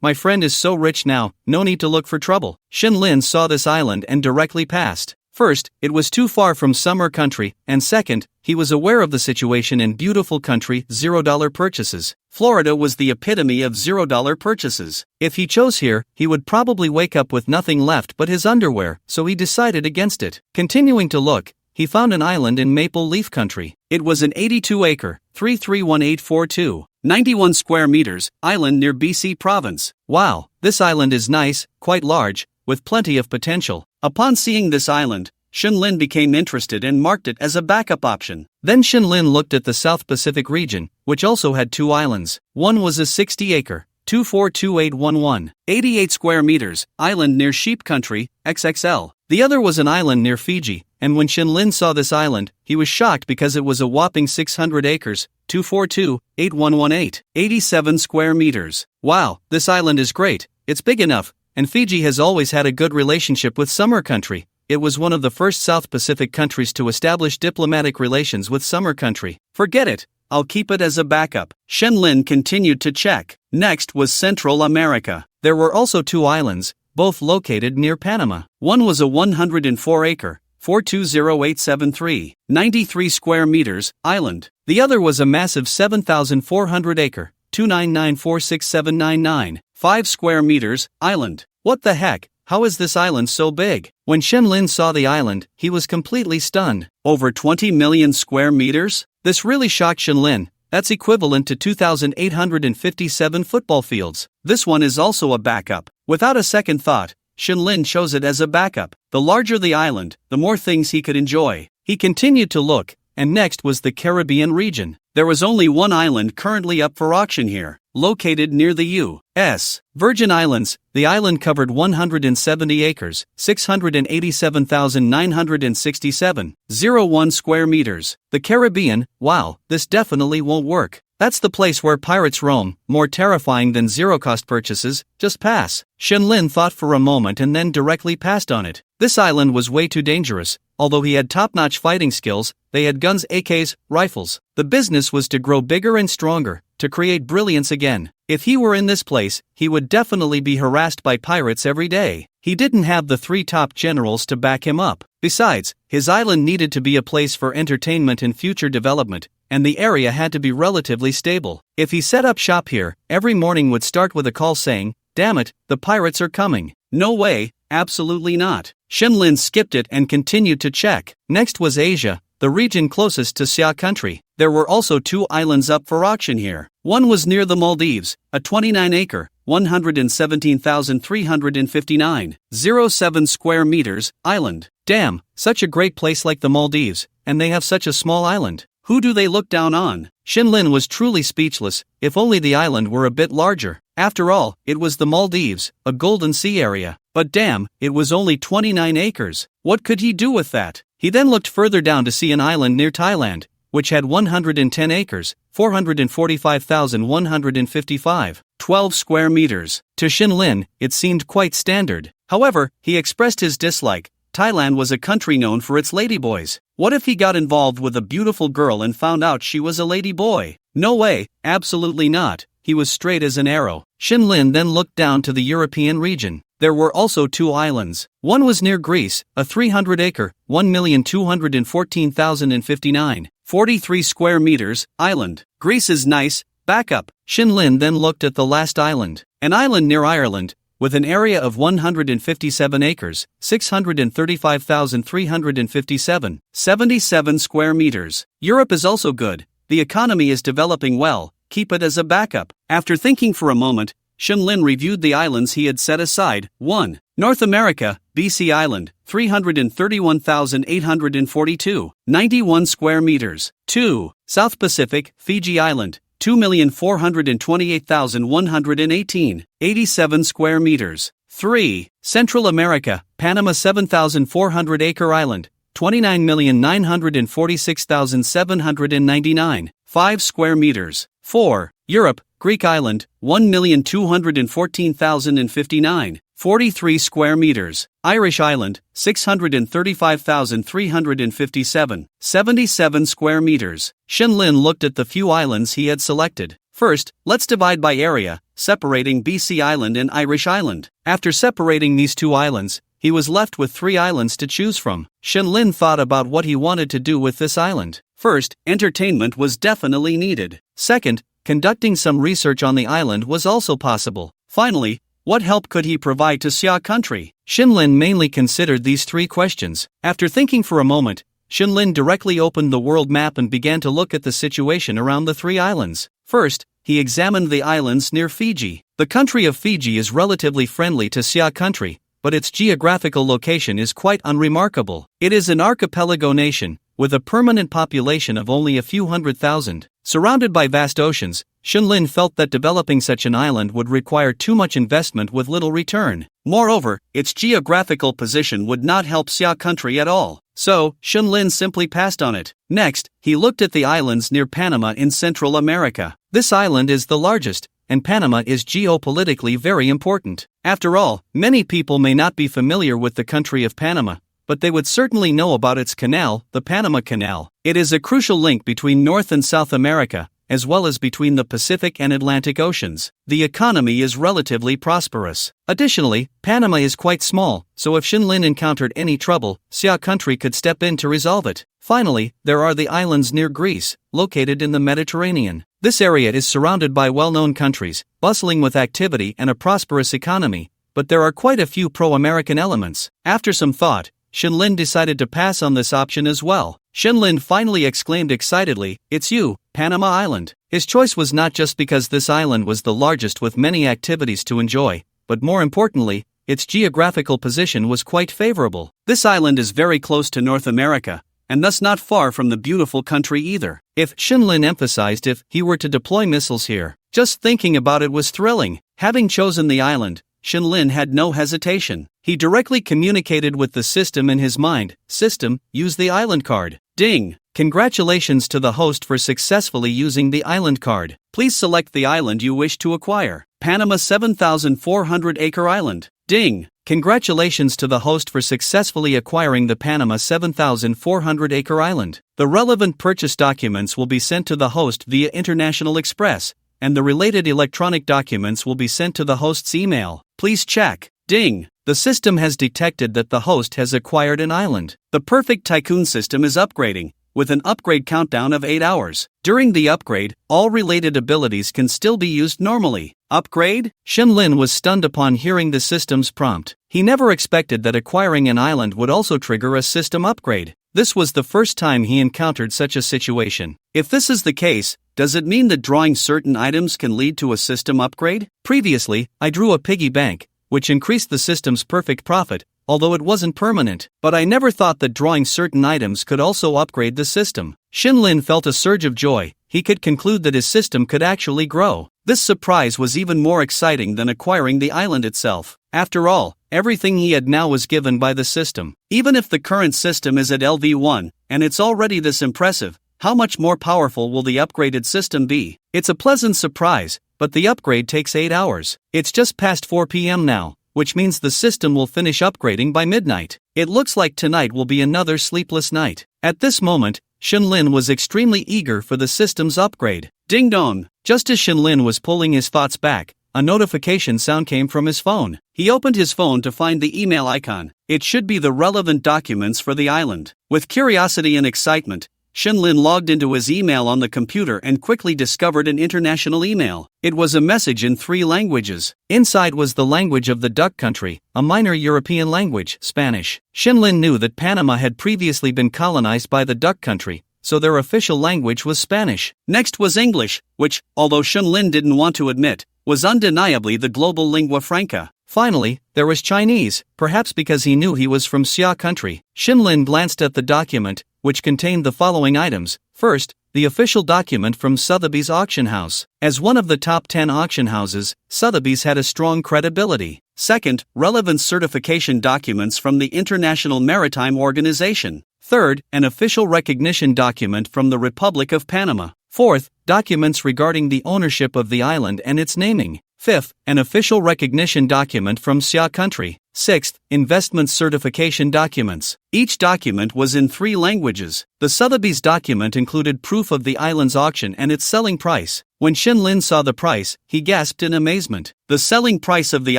my friend is so rich now, no need to look for trouble. Shenlin saw this island and directly passed. First, it was too far from summer country, and second, he was aware of the situation in beautiful country, $0 purchases. Florida was the epitome of $0 purchases. If he chose here, he would probably wake up with nothing left but his underwear, so he decided against it. Continuing to look, he found an island in Maple Leaf Country. It was an 82-acre, 331842, 91 square meters, island near BC Province. Wow, this island is nice, quite large, with plenty of potential. Upon seeing this island, Shenlin became interested and marked it as a backup option. Then Shenlin looked at the South Pacific region, which also had 2 islands. One was a 60-acre, 242811, 88 square meters, island near Sheep Country, XXL. The other was an island near Fiji, and when Shenlin saw this island, he was shocked because it was a whopping 600 acres, 2428118, 87 square meters. Wow, this island is great, it's big enough, and Fiji has always had a good relationship with Summer Country. It was one of the first South Pacific countries to establish diplomatic relations with Summer Country. Forget it, I'll keep it as a backup. Shenlin continued to check. Next was Central America. There were also 2 islands, both located near Panama. One was a 104-acre, 420873, 93 square meters, island. The other was a massive 7,400-acre, 299467799, 5 square meters, island. What the heck? How is this island so big? When Shenlin saw the island, he was completely stunned. Over 20 million square meters? This really shocked Shenlin. That's equivalent to 2,857 football fields. This one is also a backup. Without a second thought, Shenlin chose it as a backup. The larger the island, the more things he could enjoy. He continued to look, and next was the Caribbean region. There was only one island currently up for auction here, located near the U.S. Virgin Islands. The island covered 170 acres, 687,967, 01 square meters. The Caribbean, wow, this definitely won't work. That's the place where pirates roam, more terrifying than zero-cost purchases, just pass. Shenlin thought for a moment and then directly passed on it. This island was way too dangerous. Although he had top-notch fighting skills, they had guns, AKs, rifles. The business was to grow bigger and stronger, to create brilliance again. If he were in this place, he would definitely be harassed by pirates every day. He didn't have the 3 top generals to back him up. Besides, his island needed to be a place for entertainment and future development, and the area had to be relatively stable. If he set up shop here, every morning would start with a call saying, "Damn it, the pirates are coming." No way, absolutely not. Shenlin skipped it and continued to check. Next was Asia, the region closest to Xia country. There were also 2 islands up for auction here. One was near the Maldives, a 29-acre, 117,359, 07 square meters, island. Damn, such a great place like the Maldives, and they have such a small island. Who do they look down on? Shenlin was truly speechless. If only the island were a bit larger. After all, it was the Maldives, a golden sea area. But damn, it was only 29 acres. What could he do with that? He then looked further down to see an island near Thailand, which had 110 acres, 445,155, 12 square meters. To Shenlin, it seemed quite standard. However, he expressed his dislike. Thailand was a country known for its ladyboys. What if he got involved with a beautiful girl and found out she was a ladyboy? No way, absolutely not. He was straight as an arrow. Shenlin then looked down to the European region. There were also 2 islands. One was near Greece, a 300-acre, 1,214,059, 43 square meters, island. Greece is nice. Backup. Shinlin then looked at the last island, an island near Ireland, with an area of 157 acres, 635,357, 77 square meters. Europe is also good, the economy is developing well, keep it as a backup. After thinking for a moment, Shinlin reviewed the islands he had set aside. 1. North America, BC Island, 331,842, 91 square meters. 2. South Pacific, Fiji Island, 2,428,118, 87 square meters. 3. Central America, Panama 7,400-acre island, 29,946,799, 5 square meters. 4. Europe, Greek island, 1,214,059, 43 square meters. Irish island, 635,357, 77 square meters. Shinlin looked at the few islands he had selected. First, let's divide by area, separating BC Island and Irish Island. After separating these two islands, he was left with 3 islands to choose from. Shinlin thought about what he wanted to do with this island. First, entertainment was definitely needed. Second, conducting some research on the island was also possible. Finally, what help could he provide to Xia country? Shinlin mainly considered these 3 questions. After thinking for a moment, Shinlin directly opened the world map and began to look at the situation around the 3 islands. First, he examined the islands near Fiji. The country of Fiji is relatively friendly to Xia country, but its geographical location is quite unremarkable. It is an archipelago nation, with a permanent population of only a few hundred thousand. Surrounded by vast oceans, Shinlin felt that developing such an island would require too much investment with little return. Moreover, its geographical position would not help Xia country at all. So, Shinlin simply passed on it. Next, he looked at the islands near Panama in Central America. This island is the largest, and Panama is geopolitically very important. After all, many people may not be familiar with the country of Panama, but they would certainly know about its canal, the Panama Canal. It is a crucial link between North and South America, as well as between the Pacific and Atlantic Oceans. The economy is relatively prosperous. Additionally, Panama is quite small, so if Shinlin encountered any trouble, Xia country could step in to resolve it. Finally, there are the islands near Greece, located in the Mediterranean. This area is surrounded by well-known countries, bustling with activity and a prosperous economy, but there are quite a few pro-American elements. After some thought, Shinlin decided to pass on this option as well. Shinlin finally exclaimed excitedly, "It's you, Panama Island." His choice was not just because this island was the largest with many activities to enjoy, but more importantly, its geographical position was quite favorable. This island is very close to North America, and thus not far from the beautiful country either. If Shinlin emphasized if he were to deploy missiles here, just thinking about it was thrilling. Having chosen the island, Shinlin had no hesitation. He directly communicated with the system in his mind. System, use the island card. Ding! Congratulations to the host for successfully using the island card. Please select the island you wish to acquire. Panama 7,400-acre island. Ding! Congratulations to the host for successfully acquiring the Panama 7,400-acre island. The relevant purchase documents will be sent to the host via International Express, and the related electronic documents will be sent to the host's email. Please check. Ding! The system has detected that the host has acquired an island. The perfect tycoon system is upgrading, with an upgrade countdown of 8 hours. During the upgrade, all related abilities can still be used normally. Upgrade? Shinlin was stunned upon hearing the system's prompt. He never expected that acquiring an island would also trigger a system upgrade. This was the first time he encountered such a situation. If this is the case, does it mean that drawing certain items can lead to a system upgrade? Previously, I drew a piggy bank, which increased the system's perfect profit, although it wasn't permanent. But I never thought that drawing certain items could also upgrade the system. Shinlin felt a surge of joy. He could conclude that his system could actually grow. This surprise was even more exciting than acquiring the island itself. After all, everything he had now was given by the system. Even if the current system is at LV1, and it's already this impressive, how much more powerful will the upgraded system be? It's a pleasant surprise, but the upgrade takes 8 hours. It's just past 4 p.m. now, which means the system will finish upgrading by midnight. It looks like tonight will be another sleepless night. At this moment, Shinlin was extremely eager for the system's upgrade. Ding dong! Just as Shinlin was pulling his thoughts back, a notification sound came from his phone. He opened his phone to find the email icon. It should be the relevant documents for the island. With curiosity and excitement, Shenlin logged into his email on the computer and quickly discovered an international email. It was a message in 3 languages. Inside was the language of the Duck Country, a minor European language, Spanish. Shenlin knew that Panama had previously been colonized by the Duck Country, so their official language was Spanish. Next was English, which, although Shenlin didn't want to admit, was undeniably the global lingua franca. Finally, there was Chinese, perhaps because he knew he was from Xia country. Shenlin glanced at the document, which contained the following items. First, the official document from Sotheby's auction house. As one of the top 10 auction houses, Sotheby's had a strong credibility. Second, relevant certification documents from the International Maritime Organization. Third, an official recognition document from the Republic of Panama. Fourth, documents regarding the ownership of the island and its naming. Fifth, an official recognition document from Xia country. Sixth, investment certification documents. Each document was in 3 languages. The Sotheby's document included proof of the island's auction and its selling price. When Shenlin saw the price, he gasped in amazement. The selling price of the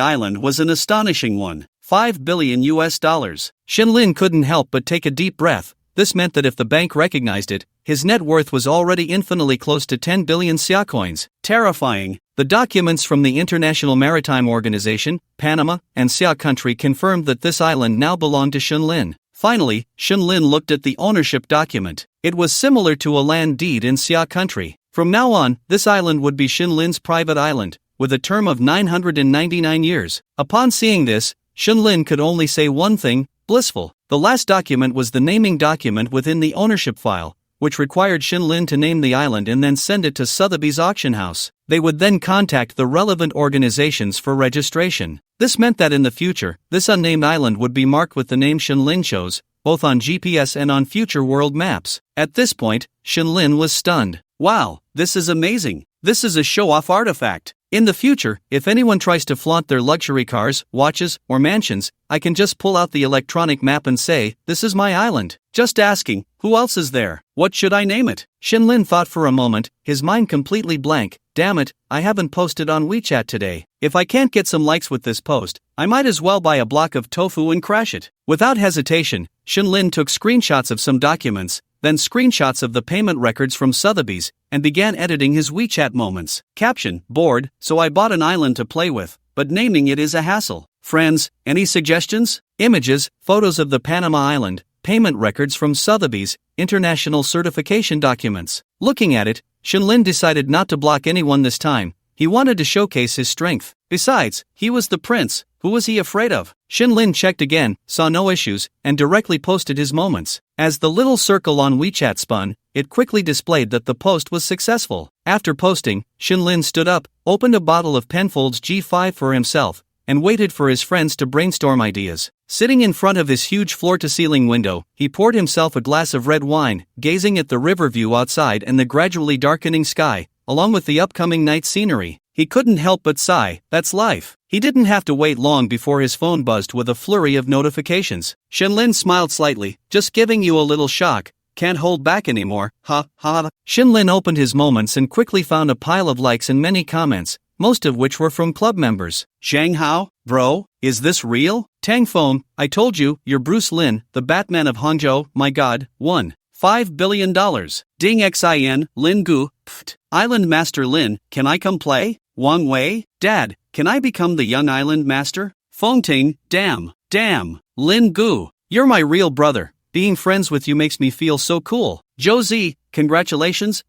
island was an astonishing one, $5 billion. Shenlin couldn't help but take a deep breath. This meant that if the bank recognized it, his net worth was already infinitely close to 10 billion Xia coins. Terrifying. The documents from the International Maritime Organization, Panama, and Xia country confirmed that this island now belonged to Shenlin. Finally, Shenlin looked at the ownership document. It was similar to a land deed in Xia country. From now on, this island would be Shenlin's private island, with a term of 999 years. Upon seeing this, Shenlin could only say one thing: blissful. The last document was the naming document within the ownership file, which required Shenlin to name the island and then send it to Sotheby's auction house. They would then contact the relevant organizations for registration. This meant that in the future, this unnamed island would be marked with the name Shenlin shows, both on GPS and on future world maps. At this point, Shenlin was stunned. Wow, this is amazing. This is a show-off artifact. In the future, if anyone tries to flaunt their luxury cars, watches, or mansions, I can just pull out the electronic map and say, "This is my island." Just asking, who else is there? What should I name it? Shenlin thought for a moment, his mind completely blank. Damn it, I haven't posted on WeChat today. If I can't get some likes with this post, I might as well buy a block of tofu and crash it. Without hesitation, Shenlin took screenshots of some documents, then screenshots of the payment records from Sotheby's, and began editing his WeChat moments. Caption: bored, so I bought an island to play with, but naming it is a hassle. Friends, any suggestions? Images, photos of the Panama Island, payment records from Sotheby's, international certification documents. Looking at it, Shenlin decided not to block anyone this time. He wanted to showcase his strength. Besides, he was the prince. Who was he afraid of? Shenlin checked again, saw no issues, and directly posted his moments. As the little circle on WeChat spun, it quickly displayed that the post was successful. After posting, Shenlin stood up, opened a bottle of Penfolds G5 for himself, and waited for his friends to brainstorm ideas. Sitting in front of his huge floor-to-ceiling window, he poured himself a glass of red wine, gazing at the river view outside and the gradually darkening sky, along with the upcoming night scenery. He couldn't help but sigh. That's life. He didn't have to wait long before his phone buzzed with a flurry of notifications. Shenlin smiled slightly. Just giving you a little shock. Can't hold back anymore. Ha ha. Shenlin opened his moments and quickly found a pile of likes and many comments, most of which were from club members. Shanghao, bro, is this real? Tang Phone, I told you, you're Bruce Lin, the Batman of Hangzhou, my god. $5 billion. Ding xin, Lin Gu, pft. Island Master Lin, can I come play? Wang Wei, Dad, can I become the young island master? Feng Ting, damn. Lin Gu, you're my real brother. Being friends with you makes me feel so cool. Zhou Zi, congratulations.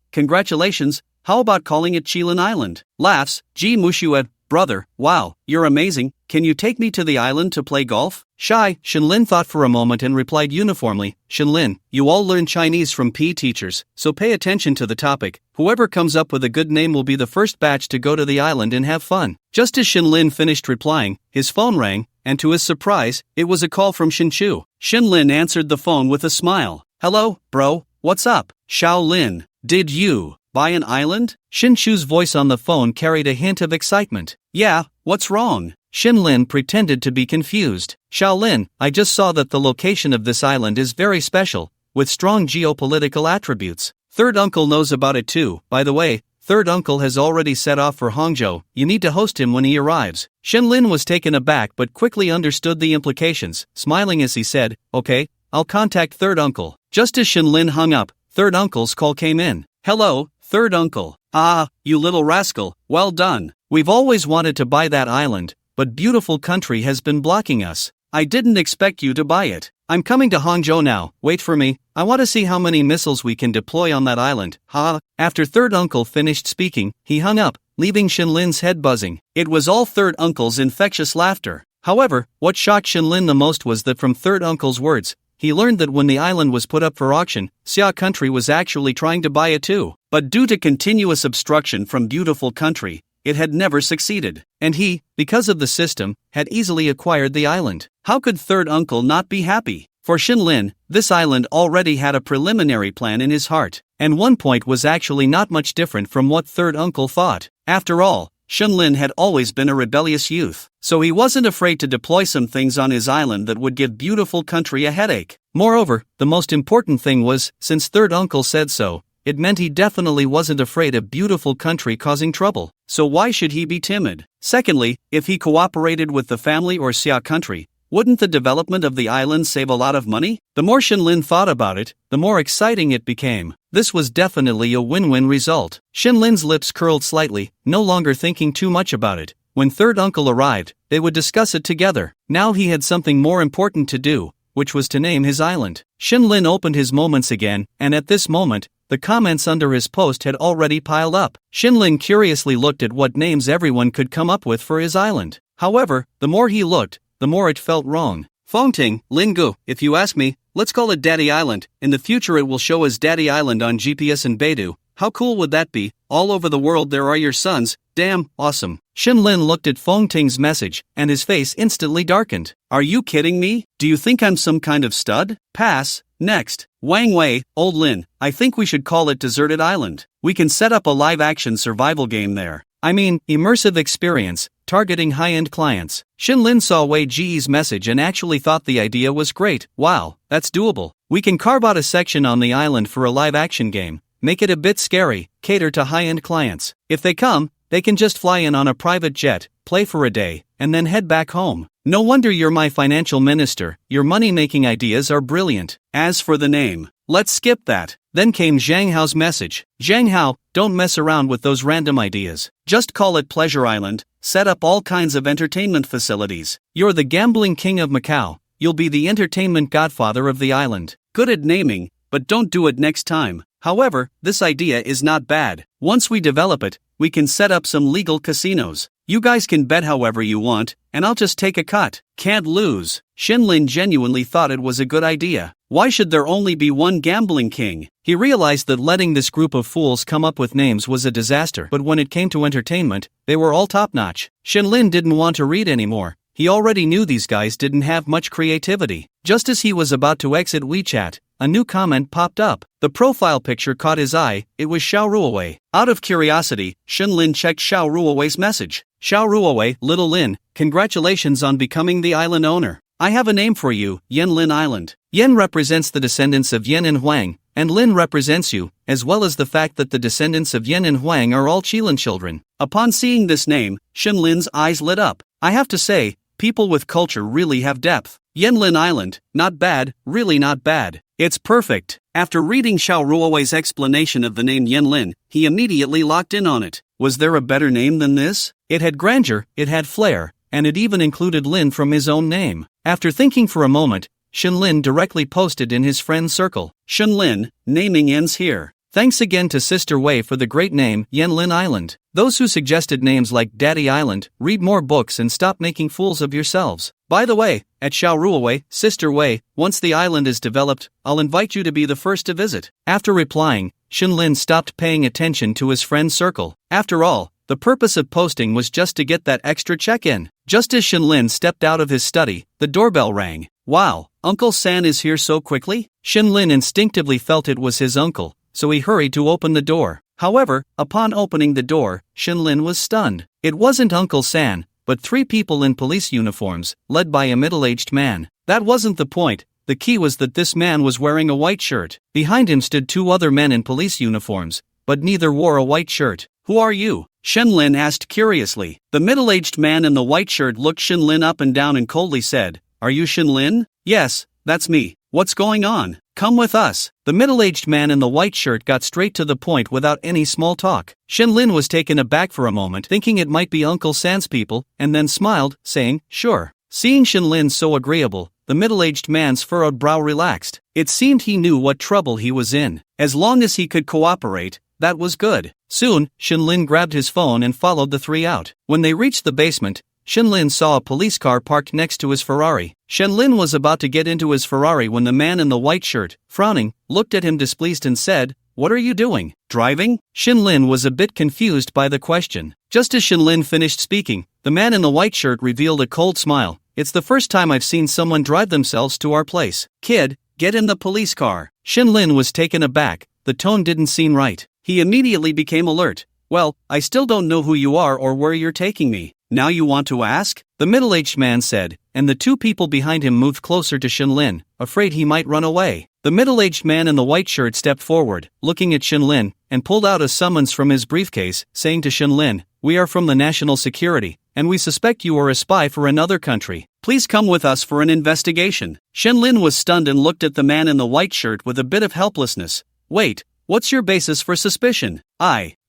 How about calling it Qilin Island? Laughs, Ji Mushued, brother, wow, you're amazing. Can you take me to the island to play golf? Shy, Shenlin thought for a moment and replied uniformly, Shenlin, you all learn Chinese from PE teachers, so pay attention to the topic. Whoever comes up with a good name will be the first batch to go to the island and have fun. Just as Shenlin finished replying, his phone rang, and to his surprise, it was a call from Shenchu. Shenlin answered the phone with a smile. Hello, bro, what's up? Shaolin, did you buy an island? Shenchu's voice on the phone carried a hint of excitement. Yeah, what's wrong? Shenlin pretended to be confused. Shaolin, I just saw that the location of this island is very special, with strong geopolitical attributes. Third uncle knows about it too. By the way, third uncle has already set off for Hangzhou. You need to host him when he arrives. Shenlin was taken aback but quickly understood the implications, smiling as he said, okay, I'll contact third uncle. Just as Shenlin hung up, third uncle's call came in. "Hello, third uncle. Ah, you little rascal, well done. We've always wanted to buy that island, but beautiful country has been blocking us. I didn't expect you to buy it. I'm coming to Hangzhou now, wait for me, I want to see how many missiles we can deploy on that island, ha." After third uncle finished speaking, he hung up, leaving Shenlin's head buzzing. It was all third uncle's infectious laughter. However, what shocked Shenlin the most was that from third uncle's words, he learned that when the island was put up for auction, Xia country was actually trying to buy it too. But due to continuous obstruction from beautiful country, it had never succeeded, and he, because of the system, had easily acquired the island. How could third uncle not be happy? For Shenlin, this island already had a preliminary plan in his heart, and one point was actually not much different from what third uncle thought. After all, Shenlin had always been a rebellious youth, so he wasn't afraid to deploy some things on his island that would give beautiful country a headache. Moreover, the most important thing was, since third uncle said so, it meant he definitely wasn't afraid of beautiful country causing trouble, so why should he be timid? Secondly, if he cooperated with the family or Xia country, wouldn't the development of the island save a lot of money? The more Shenlin thought about it, the more exciting it became. This was definitely a win-win result. Shenlin's lips curled slightly, no longer thinking too much about it. When third uncle arrived, they would discuss it together. Now he had something more important to do, which was to name his island. Shenlin opened his moments again, and at this moment, the comments under his post had already piled up. Shenlin curiously looked at what names everyone could come up with for his island. However, the more he looked, the more it felt wrong. Fengting, Lingu, if you ask me, let's call it Daddy Island. In the future it will show as Daddy Island on GPS and Beidou. How cool would that be? All over the world there are your sons. Damn, awesome. Shenlin looked at Fengting's message, and his face instantly darkened. Are you kidding me? Do you think I'm some kind of stud? Pass. Next. Wang Wei, old Lin, I think we should call it Deserted Island. We can set up a live-action survival game there. I mean, immersive experience, targeting high-end clients. Shenlin saw Wei Ji's message and actually thought the idea was great. Wow, that's doable. We can carve out a section on the island for a live-action game, make it a bit scary, cater to high-end clients. If they come, they can just fly in on a private jet, play for a day, and then head back home. No wonder you're my financial minister, your money-making ideas are brilliant. As for the name, let's skip that. Then came Zhang Hao's message. Zhang Hao, don't mess around with those random ideas. Just call it Pleasure Island, set up all kinds of entertainment facilities. You're the gambling king of Macau, you'll be the entertainment godfather of the island. Good at naming, but don't do it next time. However, this idea is not bad. Once we develop it, we can set up some legal casinos. You guys can bet however you want, and I'll just take a cut. Can't lose. Shenlin genuinely thought it was a good idea. Why should there only be one gambling king? He realized that letting this group of fools come up with names was a disaster, but when it came to entertainment, they were all top-notch. Shenlin didn't want to read anymore. He already knew these guys didn't have much creativity. Just as he was about to exit WeChat, a new comment popped up. The profile picture caught his eye. It was Xiao Ruowei. Out of curiosity, Shenlin checked Xiao Ruowei's message. Xiao Ruowei, Little Lin, congratulations on becoming the island owner. I have a name for you, Yanlin Island. Yan represents the descendants of Yan and Huang, and Lin represents you, as well as the fact that the descendants of Yan and Huang are all Qilin children. Upon seeing this name, Shenlin's eyes lit up. I have to say, people with culture really have depth. Yanlin Island, not bad, really not bad. It's perfect. After reading Xiao Ruowei's explanation of the name Yanlin, he immediately locked in on it. Was there a better name than this? It had grandeur, it had flair, and it even included Lin from his own name. After thinking for a moment, Shenlin directly posted in his friend circle. Shenlin, naming ends here. Thanks again to Sister Wei for the great name, Yanlin Island. Those who suggested names like Daddy Island, read more books and stop making fools of yourselves. By the way, at Xiao Ruowei, Sister Wei, once the island is developed, I'll invite you to be the first to visit. After replying, Shenlin stopped paying attention to his friend's circle. After all, the purpose of posting was just to get that extra check-in. Just as Shenlin stepped out of his study, the doorbell rang. Wow, Uncle San is here so quickly? Shenlin instinctively felt it was his uncle, so he hurried to open the door. However, upon opening the door, Shenlin was stunned. It wasn't Uncle San, but three people in police uniforms, led by a middle-aged man. That wasn't the point. The key was that this man was wearing a white shirt. Behind him stood two other men in police uniforms, but neither wore a white shirt. Who are you? Shenlin asked curiously. The middle-aged man in the white shirt looked Shenlin up and down and coldly said, Are you Shenlin? Yes, that's me. What's going on? Come with us. The middle-aged man in the white shirt got straight to the point without any small talk. Shenlin was taken aback for a moment, thinking it might be Uncle San's people, and then smiled, saying, "Sure." Seeing Shenlin so agreeable, the middle-aged man's furrowed brow relaxed. It seemed he knew what trouble he was in. As long as he could cooperate, that was good. Soon, Shenlin grabbed his phone and followed the three out. When they reached the basement, Shenlin saw a police car parked next to his Ferrari. Shenlin was about to get into his Ferrari when the man in the white shirt, frowning, looked at him displeased and said, "What are you doing? Driving?" Shenlin was a bit confused by the question. Just as Shenlin finished speaking, the man in the white shirt revealed a cold smile. "It's the first time I've seen someone drive themselves to our place. Kid, get in the police car." Shenlin was taken aback. The tone didn't seem right. He immediately became alert. "Well, I still don't know who you are or where you're taking me. Now you want to ask?" the middle-aged man said, and the two people behind him moved closer to Shenlin, afraid he might run away. The middle-aged man in the white shirt stepped forward, looking at Shenlin, and pulled out a summons from his briefcase, saying to Shenlin, "We are from the national security, and we suspect you are a spy for another country. Please come with us for an investigation." Shenlin was stunned and looked at the man in the white shirt with a bit of helplessness. "Wait, what's your basis for suspicion?"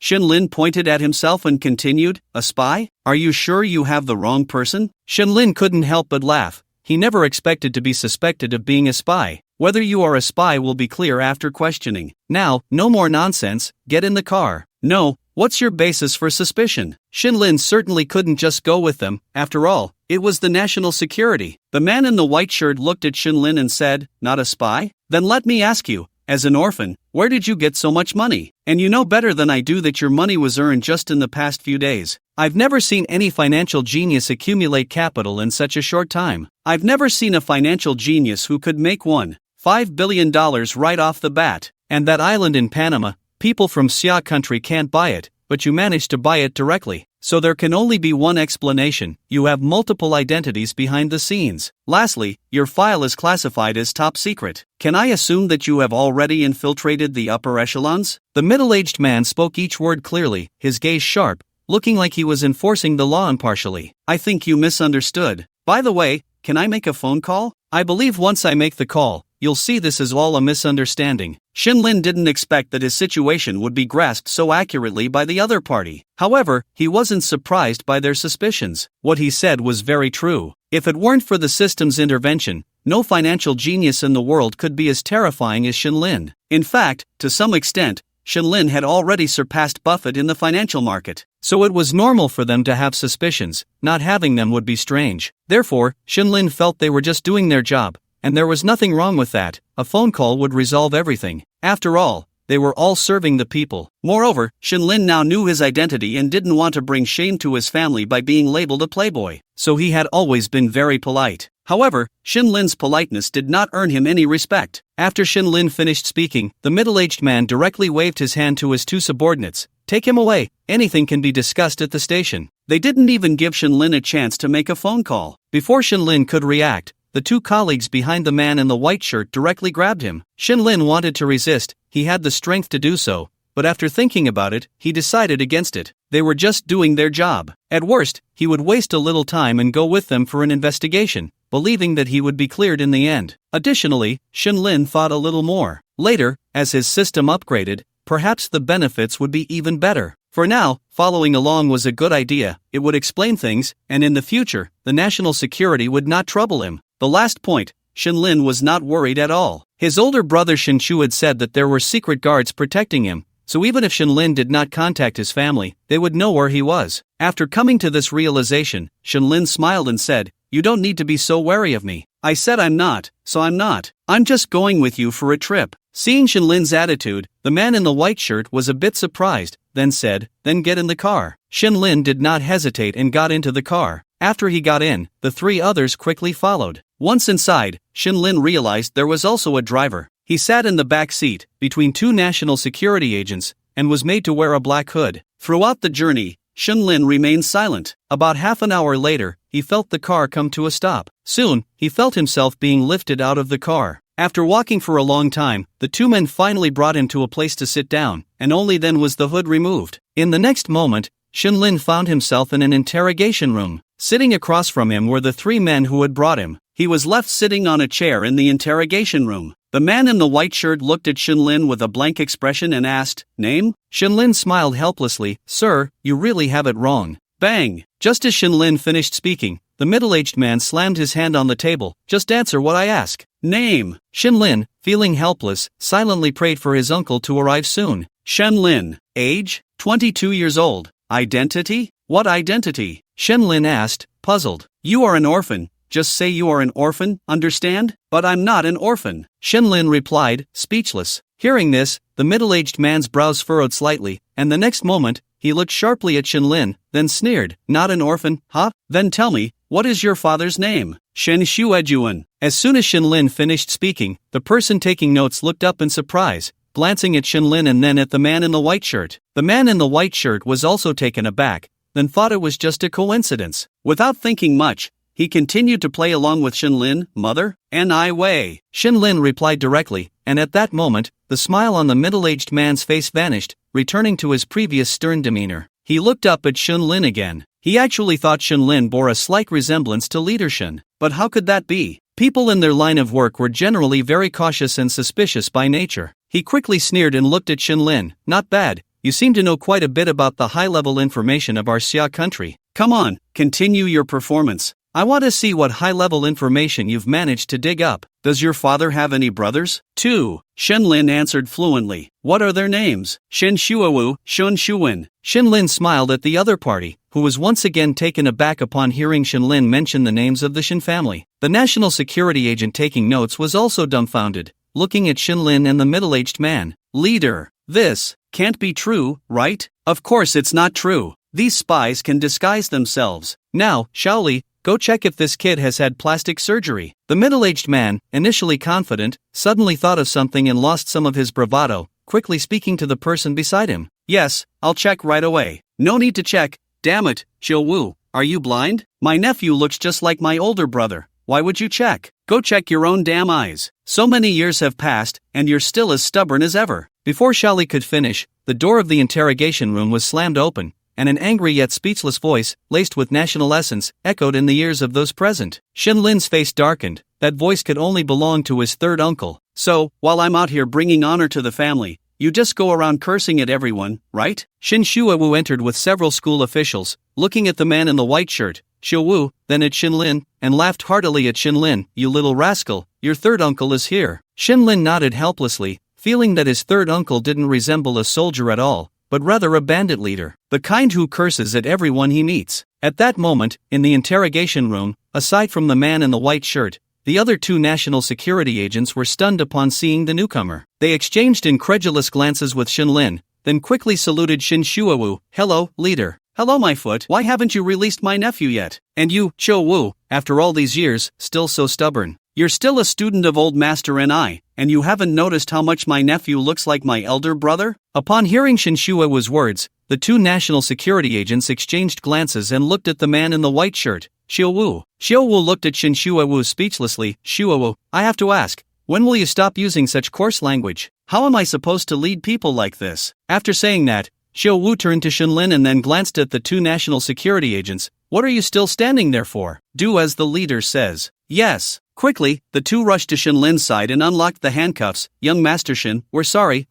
Shenlin pointed at himself and continued, "A spy? Are you sure you have the wrong person?" Shenlin couldn't help but laugh. He never expected to be suspected of being a spy. "Whether you are a spy will be clear after questioning. Now, no more nonsense, get in the car." "No, what's your basis for suspicion?" Shenlin certainly couldn't just go with them. After all, it was the national security. The man in the white shirt looked at Shenlin and said, "Not a spy? Then let me ask you, as an orphan, where did you get so much money? And you know better than I do that your money was earned just in the past few days. I've never seen any financial genius accumulate capital in such a short time. I've never seen a financial genius who could make $1.5 billion right off the bat. And that island in Panama, people from Xia country can't buy it, but you managed to buy it directly. So there can only be one explanation: you have multiple identities behind the scenes. Lastly, your file is classified as top secret. Can I assume that you have already infiltrated the upper echelons?" The middle-aged man spoke each word clearly, his gaze sharp, looking like he was enforcing the law impartially. "I think you misunderstood. By the way, can I make a phone call? I believe once I make the call, you'll see this is all a misunderstanding." Shenlin didn't expect that his situation would be grasped so accurately by the other party. However, he wasn't surprised by their suspicions. What he said was very true. If it weren't for the system's intervention, no financial genius in the world could be as terrifying as Shenlin. In fact, to some extent, Shenlin had already surpassed Buffett in the financial market. So it was normal for them to have suspicions. Not having them would be strange. Therefore, Shenlin felt they were just doing their job. And there was nothing wrong with that. A phone call would resolve everything. After all, they were all serving the people. Moreover, Shenlin now knew his identity and didn't want to bring shame to his family by being labeled a playboy. So he had always been very polite. However, Shenlin's politeness did not earn him any respect. After Shenlin finished speaking, the middle-aged man directly waved his hand to his two subordinates. "Take him away. Anything can be discussed at the station." They didn't even give Shenlin a chance to make a phone call. Before Shenlin could react, the two colleagues behind the man in the white shirt directly grabbed him. Shenlin wanted to resist, he had the strength to do so, but after thinking about it, he decided against it. They were just doing their job. At worst, he would waste a little time and go with them for an investigation, believing that he would be cleared in the end. Additionally, Shenlin thought a little more. Later, as his system upgraded, perhaps the benefits would be even better. For now, following along was a good idea. It would explain things, and in the future, the national security would not trouble him. The last point, Shenlin was not worried at all. His older brother Shenchu had said that there were secret guards protecting him, so even if Shenlin did not contact his family, they would know where he was. After coming to this realization, Shenlin smiled and said, "You don't need to be so wary of me. I said I'm not, so I'm not. I'm just going with you for a trip." Seeing Shenlin's attitude, the man in the white shirt was a bit surprised, then said, "Then get in the car." Shenlin did not hesitate and got into the car. After he got in, the three others quickly followed. Once inside, Shenlin realized there was also a driver. He sat in the back seat, between two national security agents, and was made to wear a black hood. Throughout the journey, Shenlin remained silent. About half an hour later, he felt the car come to a stop. Soon, he felt himself being lifted out of the car. After walking for a long time, the two men finally brought him to a place to sit down, and only then was the hood removed. In the next moment, Shenlin found himself in an interrogation room. Sitting across from him were the three men who had brought him. He was left sitting on a chair in the interrogation room. The man in the white shirt looked at Shinlin with a blank expression and asked, "Name?" Shinlin smiled helplessly. "Sir, you really have it wrong." Bang! Just as Shinlin finished speaking, the middle-aged man slammed his hand on the table. "Just answer what I ask. Name." Shinlin, feeling helpless, silently prayed for his uncle to arrive soon. Shinlin. Age? 22 years old. Identity? What identity? Shinlin asked, puzzled. "You are an orphan. Just say you are an orphan, understand? But I'm not an orphan." Shinlin replied, speechless. Hearing this, the middle-aged man's brows furrowed slightly, and the next moment, he looked sharply at Shinlin, then sneered. "Not an orphan, huh? Then tell me, what is your father's name?" Shen Shuejuan. As soon as Shinlin finished speaking, the person taking notes looked up in surprise, glancing at Shinlin and then at the man in the white shirt. The man in the white shirt was also taken aback, then thought it was just a coincidence. Without thinking much, he continued to play along with Shinlin. "Mother? N.I. Wei." Shinlin replied directly, and at that moment, the smile on the middle-aged man's face vanished, returning to his previous stern demeanor. He looked up at Shinlin again. He actually thought Shinlin bore a slight resemblance to Leader Shin. But how could that be? People in their line of work were generally very cautious and suspicious by nature. He quickly sneered and looked at Shinlin. "Not bad. You seem to know quite a bit about the high-level information of our Xia country. Come on, continue your performance. I want to see what high-level information you've managed to dig up. Does your father have any brothers?" "Two," Shinlin answered fluently. "What are their names?" "Shen Shuawu, Shun Shuwen." Shinlin smiled at the other party, who was once again taken aback upon hearing Shinlin mention the names of the Shin family. The national security agent taking notes was also dumbfounded, looking at Shinlin and the middle-aged man. "Leader, this can't be true, right?" "Of course it's not true. These spies can disguise themselves. Now, Shaoli, go check if this kid has had plastic surgery." The middle-aged man, initially confident, suddenly thought of something and lost some of his bravado, quickly speaking to the person beside him. "Yes, I'll check right away." "No need to check. Damn it, Wu, are you blind? My nephew looks just like my older brother. Why would you check? Go check your own damn eyes. So many years have passed, and you're still as stubborn as ever." Before Shaoli could finish, the door of the interrogation room was slammed open, and an angry yet speechless voice, laced with national essence, echoed in the ears of those present. Shinlin's face darkened. That voice could only belong to his third uncle. "So, while I'm out here bringing honor to the family, you just go around cursing at everyone, right?" Shin Shuewu entered with several school officials, looking at the man in the white shirt, Shuewu, then at Shinlin, and laughed heartily at Shinlin. "You little rascal, your third uncle is here." Shinlin nodded helplessly, feeling that his third uncle didn't resemble a soldier at all, but rather a bandit leader, the kind who curses at everyone he meets. At that moment, in the interrogation room, aside from the man in the white shirt, the other two national security agents were stunned upon seeing the newcomer. They exchanged incredulous glances with Shinlin, then quickly saluted Shin Shuewu. "Hello, leader." "Hello, my foot. Why haven't you released my nephew yet? And you, Cho Wu, after all these years, still so stubborn. You're still a student of Old Master N.I., and you haven't noticed how much my nephew looks like my elder brother?" Upon hearing Shin Shuewu's words, the two national security agents exchanged glances and looked at the man in the white shirt, Xiuwu. Xiuwu looked at Shin Shuewu speechlessly. "Shuewu, I have to ask, when will you stop using such coarse language? How am I supposed to lead people like this?" After saying that, Xiuwu turned to Shinlin and then glanced at the two national security agents. "What are you still standing there for? Do as the leader says." "Yes." Quickly, the two rushed to Shinlin's side and unlocked the handcuffs. "Young Master Shin, we're sorry,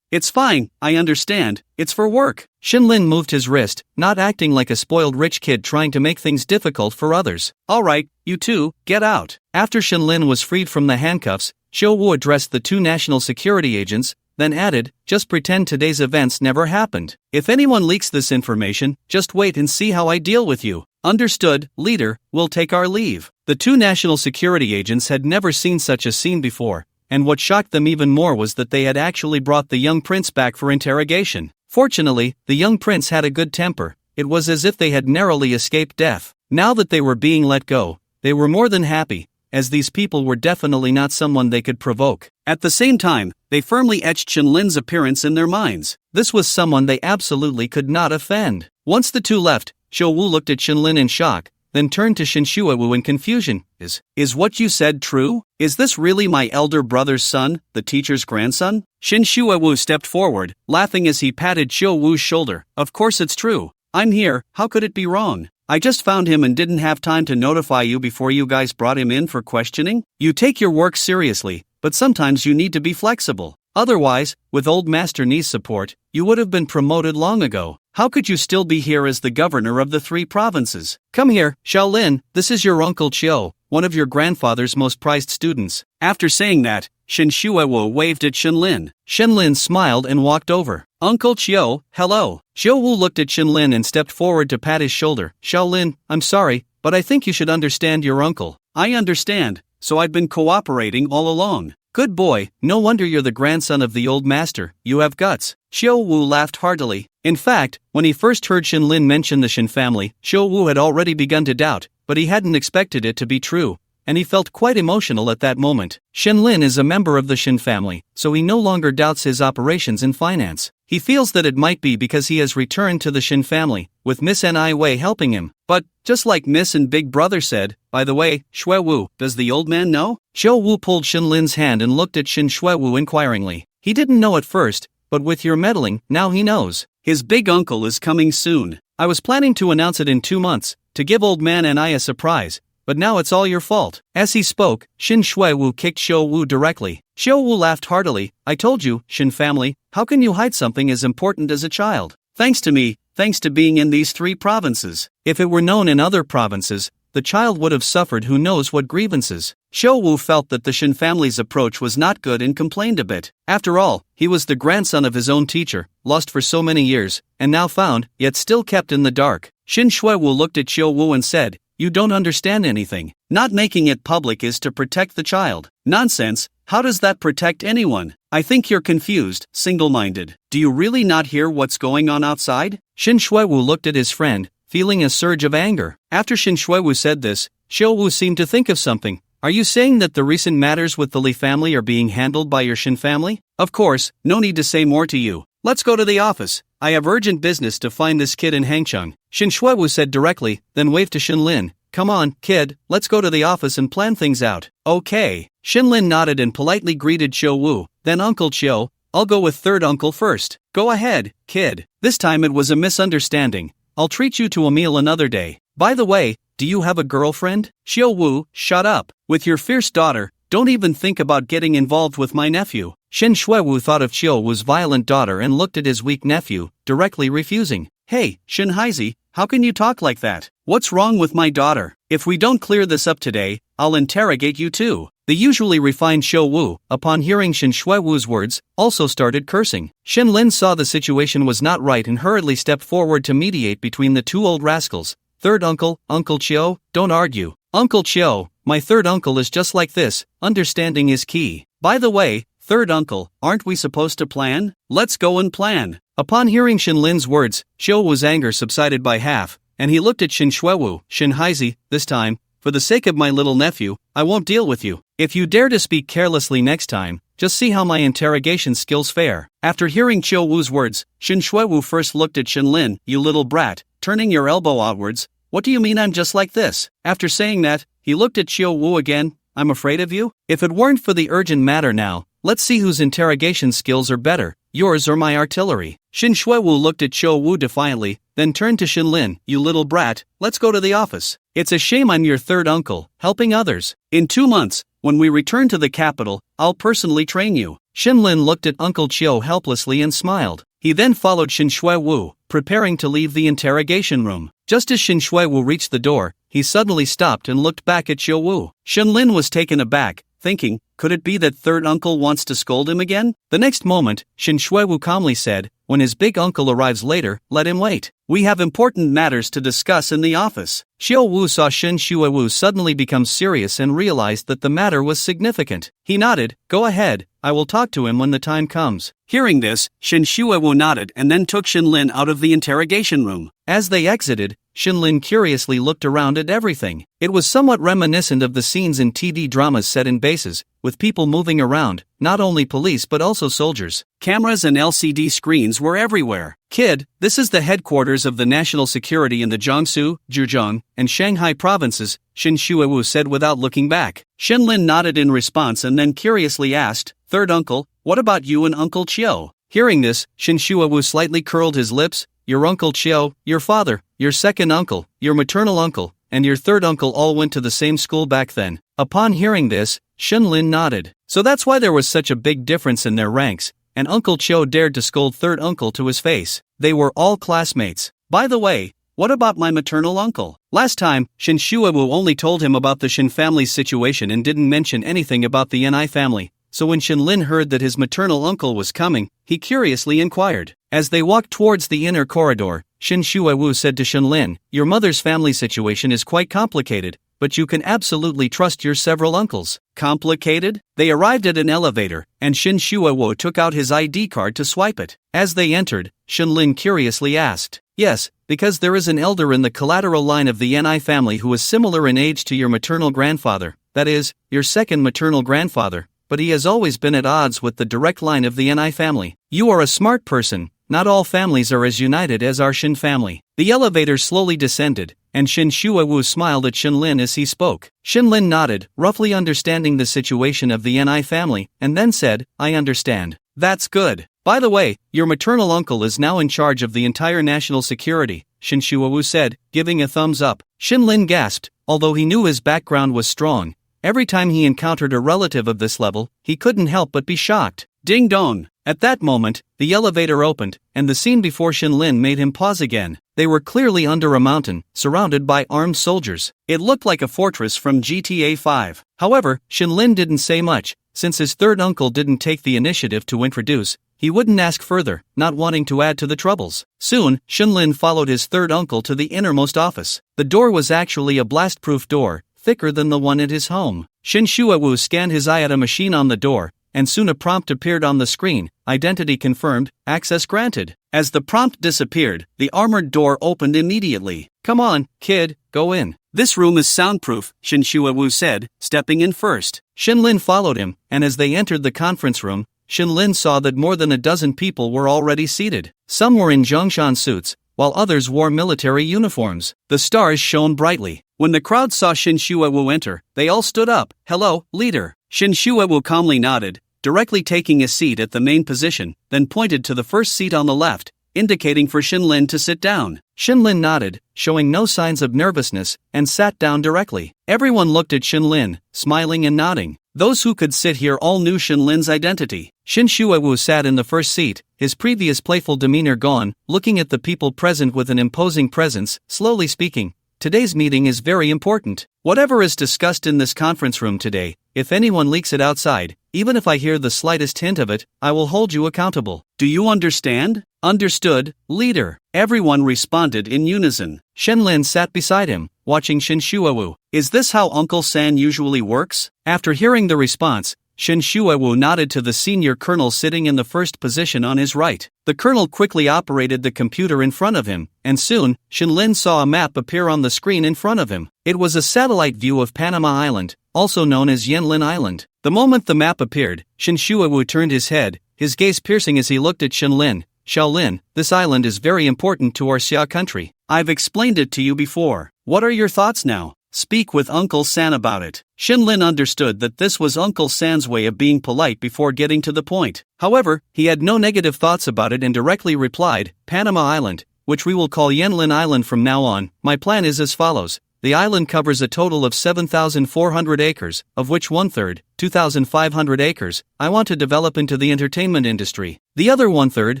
It's fine, I understand, it's for work." Shinlin moved his wrist, not acting like a spoiled rich kid trying to make things difficult for others. "All right, you two, get out." After Shinlin was freed from the handcuffs, Xiuwu addressed the two national security agents, then added, "Just pretend today's events never happened. If anyone leaks this information, just wait and see how I deal with you." "Understood, leader, we'll take our leave." The two national security agents had never seen such a scene before, and what shocked them even more was that they had actually brought the young prince back for interrogation. Fortunately, the young prince had a good temper. It was as if they had narrowly escaped death. Now that they were being let go, they were more than happy, as these people were definitely not someone they could provoke. At the same time, they firmly etched Shinlin's appearance in their minds. This was someone they absolutely could not offend. Once the two left, Xiuwu looked at Shinlin in shock, then turned to Shin Shuewu in confusion. Is what you said true? Is this really my elder brother's son, the teacher's grandson?" Shin Shuewu stepped forward, laughing as he patted Xiuwu's shoulder. "Of course it's true. I'm here, how could it be wrong? I just found him and didn't have time to notify you before you guys brought him in for questioning? You take your work seriously, but sometimes you need to be flexible. Otherwise, with old Master Ni's support, you would have been promoted long ago. How could you still be here as the governor of the 3 provinces? Come here, Shaolin, this is your Uncle Chiu, one of your grandfather's most prized students. After saying that, Shen Shuewu waved at Shenlin. Shenlin smiled and walked over. Uncle Chiu, hello. Xiuwu looked at Shenlin and stepped forward to pat his shoulder. Shaolin, I'm sorry, but I think you should understand your uncle. I understand, so I've been cooperating all along. Good boy, no wonder you're the grandson of the old master, you have guts. Xiuwu laughed heartily. In fact, when he first heard Shenlin mention the Shen family, Xiuwu had already begun to doubt, but he hadn't expected it to be true, and he felt quite emotional at that moment. Shenlin is a member of the Shen family, so he no longer doubts his operations in finance. He feels that it might be because he has returned to the Shen family, with Miss Ni Wei helping him. But, just like Miss and Big Brother said, by the way, Shuewu, does the old man know? Xiuwu pulled Shenlin's hand and looked at Shen Shuewu inquiringly. He didn't know at first, but with your meddling, now he knows. His big uncle is coming soon. I was planning to announce it in 2 months, to give old man and I a surprise, but now it's all your fault. As he spoke, Shen Shuewu kicked Xiuwu directly. Xiuwu laughed heartily. I told you, Shen family, how can you hide something as important as a child? Thanks to me, thanks to being in these 3 provinces. If it were known in other provinces, the child would have suffered who knows what grievances. Xiuwu felt that the Shen family's approach was not good and complained a bit. After all, he was the grandson of his own teacher, lost for so many years, and now found, yet still kept in the dark. Shen Shuewu looked at Xiuwu and said, you don't understand anything. Not making it public is to protect the child. Nonsense, how does that protect anyone? I think you're confused, single-minded. Do you really not hear what's going on outside? Shen Shuewu looked at his friend, feeling a surge of anger. After Shen Shuewu said this, Xiuwu seemed to think of something. Are you saying that the recent matters with the Li family are being handled by your Shen family? Of course, no need to say more to you. Let's go to the office. I have urgent business to find this kid in Hangcheng. Shen Shuewu said directly, then waved to Shenlin. Come on, kid, let's go to the office and plan things out. Okay. Shenlin nodded and politely greeted Xiuwu. Then Uncle Chiu, I'll go with third uncle first. Go ahead, kid. This time it was a misunderstanding. I'll treat you to a meal another day. By the way, do you have a girlfriend? Xiuwu, shut up. With your fierce daughter, don't even think about getting involved with my nephew. Shen Shuewu thought of Xiuwu's violent daughter and looked at his weak nephew, directly refusing. Hey, Shen Haizi, how can you talk like that? What's wrong with my daughter? If we don't clear this up today, I'll interrogate you too. The usually refined Xiuwu, upon hearing Shen Shuewu's words, also started cursing. Shenlin saw the situation was not right and hurriedly stepped forward to mediate between the 2 old rascals. Third uncle, Uncle Chiu, don't argue. Uncle Chiu, my third uncle is just like this, understanding is key. By the way, third uncle, aren't we supposed to plan? Let's go and plan. Upon hearing Shenlin's words, Xiuwu's anger subsided by half, and he looked at Shen Shuewu. Shen Haizi, this time, for the sake of my little nephew, I won't deal with you. If you dare to speak carelessly next time, just see how my interrogation skills fare. After hearing Xiuwu's words, Shen Shuewu first looked at Shenlin. You little brat, turning your elbow outwards. What do you mean I'm just like this? After saying that, he looked at Xiuwu again. I'm afraid of you? If it weren't for the urgent matter now, let's see whose interrogation skills are better, yours or my artillery. Shen Shuewu looked at Xiuwu defiantly, then turned to Shenlin. You little brat, let's go to the office. It's a shame I'm your third uncle, helping others. In 2 months, when we return to the capital, I'll personally train you. Shenlin looked at Uncle Chiu helplessly and smiled. He then followed Shen Shuewu, preparing to leave the interrogation room. Just as Shen Shuewu reached the door, he suddenly stopped and looked back at Xiuwu. Shenlin was taken aback, thinking, could it be that third uncle wants to scold him again? The next moment, Shen Shuewu calmly said, when his big uncle arrives later, let him wait. We have important matters to discuss in the office. Xiuwu saw Shen Shuewu suddenly become serious and realized that the matter was significant. He nodded, go ahead, I will talk to him when the time comes. Hearing this, Shen Shuewu nodded and then took Shenlin out of the interrogation room. As they exited, Shenlin curiously looked around at everything. It was somewhat reminiscent of the scenes in TV dramas set in bases, with people moving around, not only police but also soldiers. Cameras and LCD screens were everywhere. Kid, this is the headquarters of the national security in the Jiangsu, Zhejiang, and Shanghai provinces, Shen Shuewu said without looking back. Shenlin nodded in response and then curiously asked, third uncle, what about you and Uncle Chiu? Hearing this, Shen Shuewu slightly curled his lips. Your Uncle Chiu, your father, your second uncle, your maternal uncle, and your third uncle all went to the same school back then. Upon hearing this, Shenlin nodded. So that's why there was such a big difference in their ranks, and Uncle Cho dared to scold third uncle to his face. They were all classmates. By the way, what about my maternal uncle? Last time, Shin Shuewu only told him about the Shin family's situation and didn't mention anything about the Ni family, so when Shenlin heard that his maternal uncle was coming, he curiously inquired. As they walked towards the inner corridor, Shin Shuewu said to Shenlin, "Your mother's family situation is quite complicated, but you can absolutely trust your several uncles." Complicated? They arrived at an elevator, and Shin Shuewu took out his ID card to swipe it. As they entered, Shenlin curiously asked, "Yes, because there is an elder in the collateral line of the Ni family who is similar in age to your maternal grandfather, that is, your second maternal grandfather, but he has always been at odds with the direct line of the Ni family. You are a smart person. Not all families are as united as our Shin family." The elevator slowly descended, and Shin Shuewu smiled at Shenlin as he spoke. Shenlin nodded, roughly understanding the situation of the Ni family, and then said, "I understand. That's good. By the way, your maternal uncle is now in charge of the entire national security," Shin Shuewu said, giving a thumbs up. Shenlin gasped, although he knew his background was strong. Every time he encountered a relative of this level, he couldn't help but be shocked. Ding dong! At that moment, the elevator opened, and the scene before Shenlin made him pause again. They were clearly under a mountain, surrounded by armed soldiers. It looked like a fortress from GTA 5. However, Shenlin didn't say much. Since his third uncle didn't take the initiative to introduce, he wouldn't ask further, not wanting to add to the troubles. Soon, Shenlin followed his third uncle to the innermost office. The door was actually a blast-proof door, thicker than the one at his home. Shin Shuewu scanned his eye at a machine on the door, and soon a prompt appeared on the screen, "Identity confirmed, access granted." As the prompt disappeared, the armored door opened immediately. "Come on, kid, go in. This room is soundproof," Shin Shuewu said, stepping in first. Shenlin followed him, and as they entered the conference room, Shenlin saw that more than a dozen people were already seated. Some were in Zhongshan suits, while others wore military uniforms. The stars shone brightly. When the crowd saw Shin Shuewu enter, they all stood up. "Hello, leader." Shin Shuewu calmly nodded, directly taking a seat at the main position, then pointed to the first seat on the left, indicating for Shenlin to sit down. Shenlin nodded, showing no signs of nervousness, and sat down directly. Everyone looked at Shenlin, smiling and nodding. Those who could sit here all knew Shenlin's identity. Shin Shuewu sat in the first seat, his previous playful demeanor gone, looking at the people present with an imposing presence, slowly speaking. "Today's meeting is very important. Whatever is discussed in this conference room today, if anyone leaks it outside, even if I hear the slightest hint of it, I will hold you accountable. Do you understand?" "Understood, leader." Everyone responded in unison. Shenlin sat beside him, watching Shin Shuewu. "Is this how Uncle San usually works?" After hearing the response, Shin Shuewu nodded to the senior colonel sitting in the first position on his right. The colonel quickly operated the computer in front of him, and soon, Shenlin saw a map appear on the screen in front of him. It was a satellite view of Panama Island, also known as Yanlin Island. The moment the map appeared, Shin Shuewu turned his head, his gaze piercing as he looked at Shenlin. "Shaolin, this island is very important to our Xia country. I've explained it to you before. What are your thoughts now? Speak with Uncle San about it." Shenlin understood that this was Uncle San's way of being polite before getting to the point. However, he had no negative thoughts about it and directly replied, "Panama Island, which we will call Yanlin Island from now on. My plan is as follows. The island covers a total of 7,400 acres, of which 1/3, 2,500 acres, I want to develop into the entertainment industry. The other 1/3,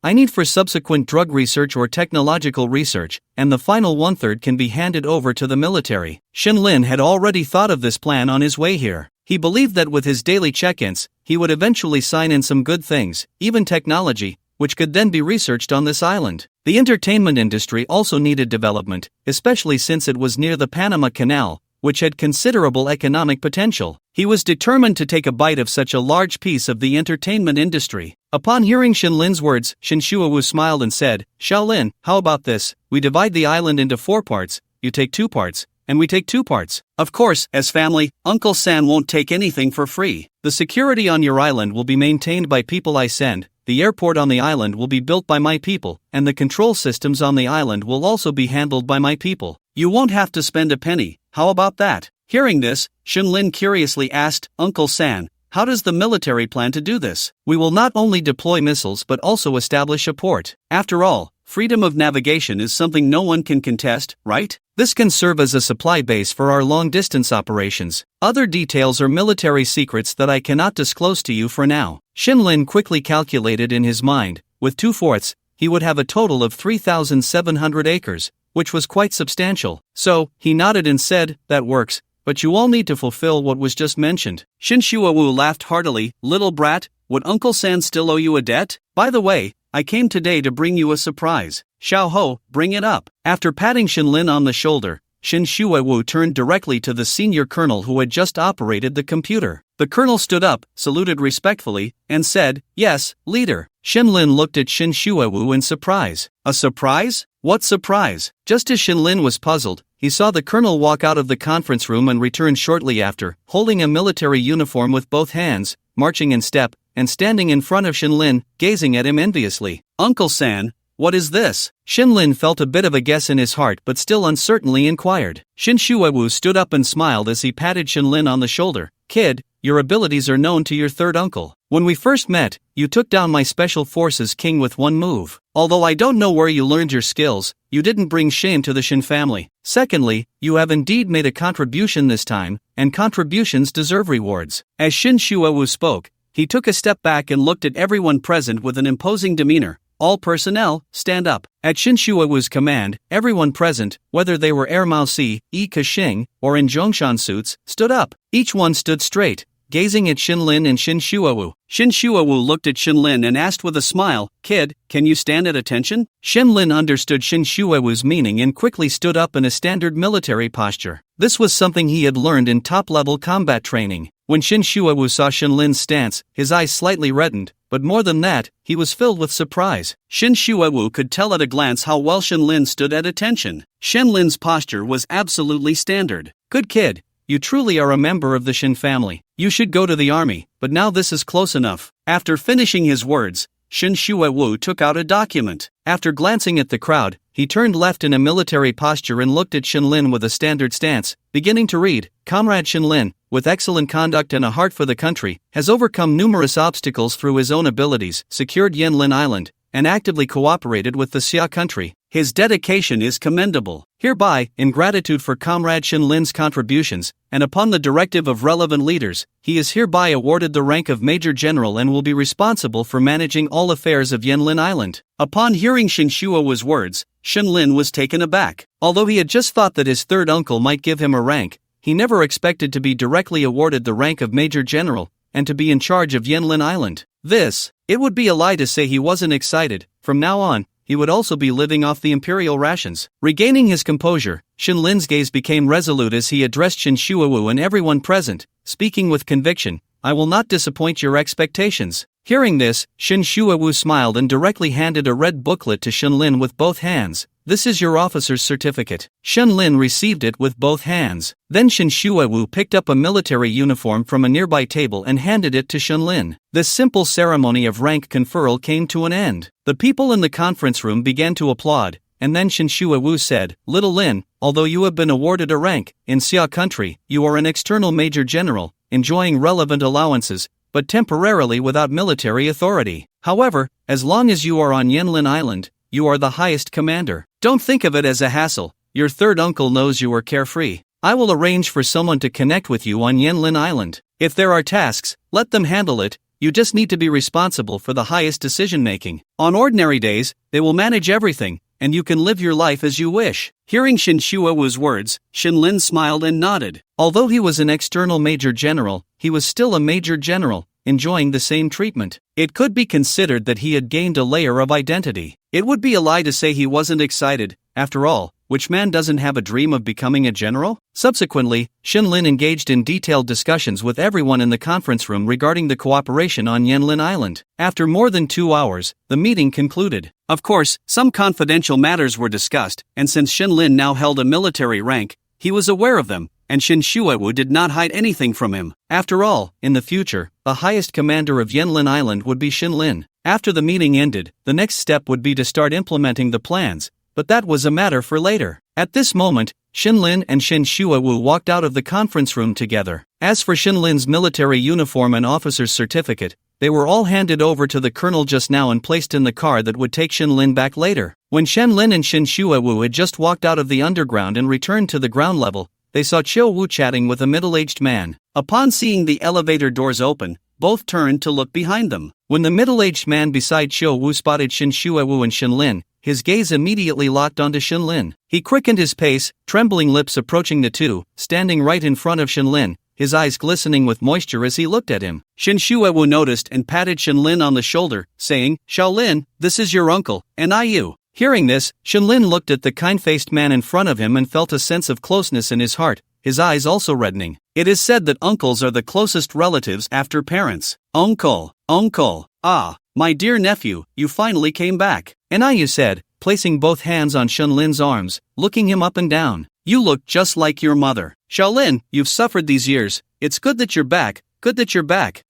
I need for subsequent drug research or technological research, and the final 1/3 can be handed over to the military." Shenlin had already thought of this plan on his way here. He believed that with his daily check-ins, he would eventually sign in some good things, even technology, which could then be researched on this island. The entertainment industry also needed development, especially since it was near the Panama Canal, which had considerable economic potential. He was determined to take a bite of such a large piece of the entertainment industry. Upon hearing Shenlin's words, Shin Shuewu smiled and said, "Shaolin, how about this? We divide the island into 4 parts, you take 2 parts, and we take 2 parts. Of course, as family, Uncle San won't take anything for free. The security on your island will be maintained by people I send, the airport on the island will be built by my people, and the control systems on the island will also be handled by my people. You won't have to spend a penny, how about that?" Hearing this, Shenlin curiously asked, "Uncle San, how does the military plan to do this?" "We will not only deploy missiles but also establish a port. After all, freedom of navigation is something no one can contest, right? This can serve as a supply base for our long-distance operations. Other details are military secrets that I cannot disclose to you for now." Shinlin quickly calculated in his mind. With 2/4, he would have a total of 3,700 acres, which was quite substantial. So, he nodded and said, "That works, but you all need to fulfill what was just mentioned." Shin Shuawu laughed heartily. "Little brat, would Uncle San still owe you a debt? By the way, I came today to bring you a surprise. Xiao Ho, bring it up." After patting Shinlin on the shoulder, Shin Shuawu turned directly to the senior colonel who had just operated the computer. The colonel stood up, saluted respectfully, and said, "Yes, leader." Shinlin looked at Shin Shuawu in surprise. A surprise? What surprise? Just as Shinlin was puzzled, he saw the colonel walk out of the conference room and return shortly after, holding a military uniform with both hands, marching in step, and standing in front of Shinlin, gazing at him enviously. "Uncle San, what is this?" Shinlin felt a bit of a guess in his heart but still uncertainly inquired. Shin Shuawu stood up and smiled as he patted Shinlin on the shoulder. "Kid, your abilities are known to your third uncle. When we first met, you took down my special forces king with one move. Although I don't know where you learned your skills, you didn't bring shame to the Shin family. Secondly, you have indeed made a contribution this time, and contributions deserve rewards." As Shin Shuawu spoke, he took a step back and looked at everyone present with an imposing demeanor. "All personnel, stand up." At Shin Shuawu's command, everyone present, whether they were Air Mao Si, Yi Kexing, or in Zhongshan suits, stood up. Each one stood straight, gazing at Shinlin and Shin Shuawu. Shin Shuawu looked at Shinlin and asked with a smile, "Kid, can you stand at attention?" Shinlin understood Shin Shuawu's meaning and quickly stood up in a standard military posture. This was something he had learned in top-level combat training. When Shin Shuawu saw Shinlin's stance, his eyes slightly reddened, but more than that, he was filled with surprise. Shin Shuawu could tell at a glance how well Shinlin stood at attention. Shinlin's posture was absolutely standard. "Good kid. You truly are a member of the Shin family. You should go to the army, but now this is close enough." After finishing his words, Shin Shuawu took out a document. After glancing at the crowd, he turned left in a military posture and looked at Shinlin with a standard stance, beginning to read. "Comrade Shinlin, with excellent conduct and a heart for the country, has overcome numerous obstacles through his own abilities, secured Yanlin Island, and actively cooperated with the Xia country. His dedication is commendable. Hereby, in gratitude for Comrade Shinlin's contributions, and upon the directive of relevant leaders, he is hereby awarded the rank of Major General and will be responsible for managing all affairs of Yanlin Island." Upon hearing Shin Shuawu's words, Shinlin was taken aback. Although he had just thought that his third uncle might give him a rank, he never expected to be directly awarded the rank of Major General, and to be in charge of Yanlin Island. It would be a lie to say he wasn't excited. From now on, he would also be living off the imperial rations. Regaining his composure, Shinlin's gaze became resolute as he addressed Shin Shuawu and everyone present, speaking with conviction. "I will not disappoint your expectations." Hearing this, Shin Shuawu smiled and directly handed a red booklet to Shinlin with both hands. "This is your officer's certificate." Shinlin received it with both hands. Then Shin Shuawu picked up a military uniform from a nearby table and handed it to Shinlin. This simple ceremony of rank conferral came to an end. The people in the conference room began to applaud, and then Shin Shuawu said, "Little Lin, although you have been awarded a rank, in Xia country, you are an external major general, enjoying relevant allowances, but temporarily without military authority. However, as long as you are on Yanlin Island, you are the highest commander. Don't think of it as a hassle. Your third uncle knows you are carefree. I will arrange for someone to connect with you on Yanlin Island. If there are tasks, let them handle it. You just need to be responsible for the highest decision-making. On ordinary days, they will manage everything, and you can live your life as you wish." Hearing Shin Shuawu's words, Shinlin smiled and nodded. Although he was an external major general, he was still a major general, enjoying the same treatment. It could be considered that he had gained a layer of identity. It would be a lie to say he wasn't excited. After all, which man doesn't have a dream of becoming a general? Subsequently, Shinlin engaged in detailed discussions with everyone in the conference room regarding the cooperation on Yanlin Island. After more than 2 hours, the meeting concluded. Of course, some confidential matters were discussed, and since Shinlin now held a military rank, he was aware of them, and Shin Shuawu did not hide anything from him. After all, in the future, the highest commander of Yanlin Island would be Shinlin. After the meeting ended, the next step would be to start implementing the plans, but that was a matter for later. At this moment, Shinlin and Shin Shuawu walked out of the conference room together. As for Shinlin's military uniform and officer's certificate, They were all handed over to the colonel just now and placed in the car that would take Shenlin back later. When Shenlin and Shin Shuewu had just walked out of the underground and returned to the ground level, they saw Chiu Wu chatting with a middle-aged man. Upon seeing the elevator doors open, both turned to look behind them. When the middle-aged man beside Chiu Wu spotted Shin Shuewu and Shenlin, his gaze immediately locked onto Shenlin. He quickened his pace, trembling lips approaching the two, standing right in front of Shenlin, his eyes glistening with moisture as he looked at him. Shin Shuewu noticed and patted Shenlin on the shoulder, saying, "Shaolin, this is your uncle, and I you." Hearing this, Shenlin looked at the kind-faced man in front of him and felt a sense of closeness in his heart, his eyes also reddening. It is said that uncles are the closest relatives after parents. Uncle, ah, my dear nephew, you finally came back. Anayu said, placing both hands on Shenlin's arms, looking him up and down. You look just like your mother. Shaolin, you've suffered these years. It's good that you're back,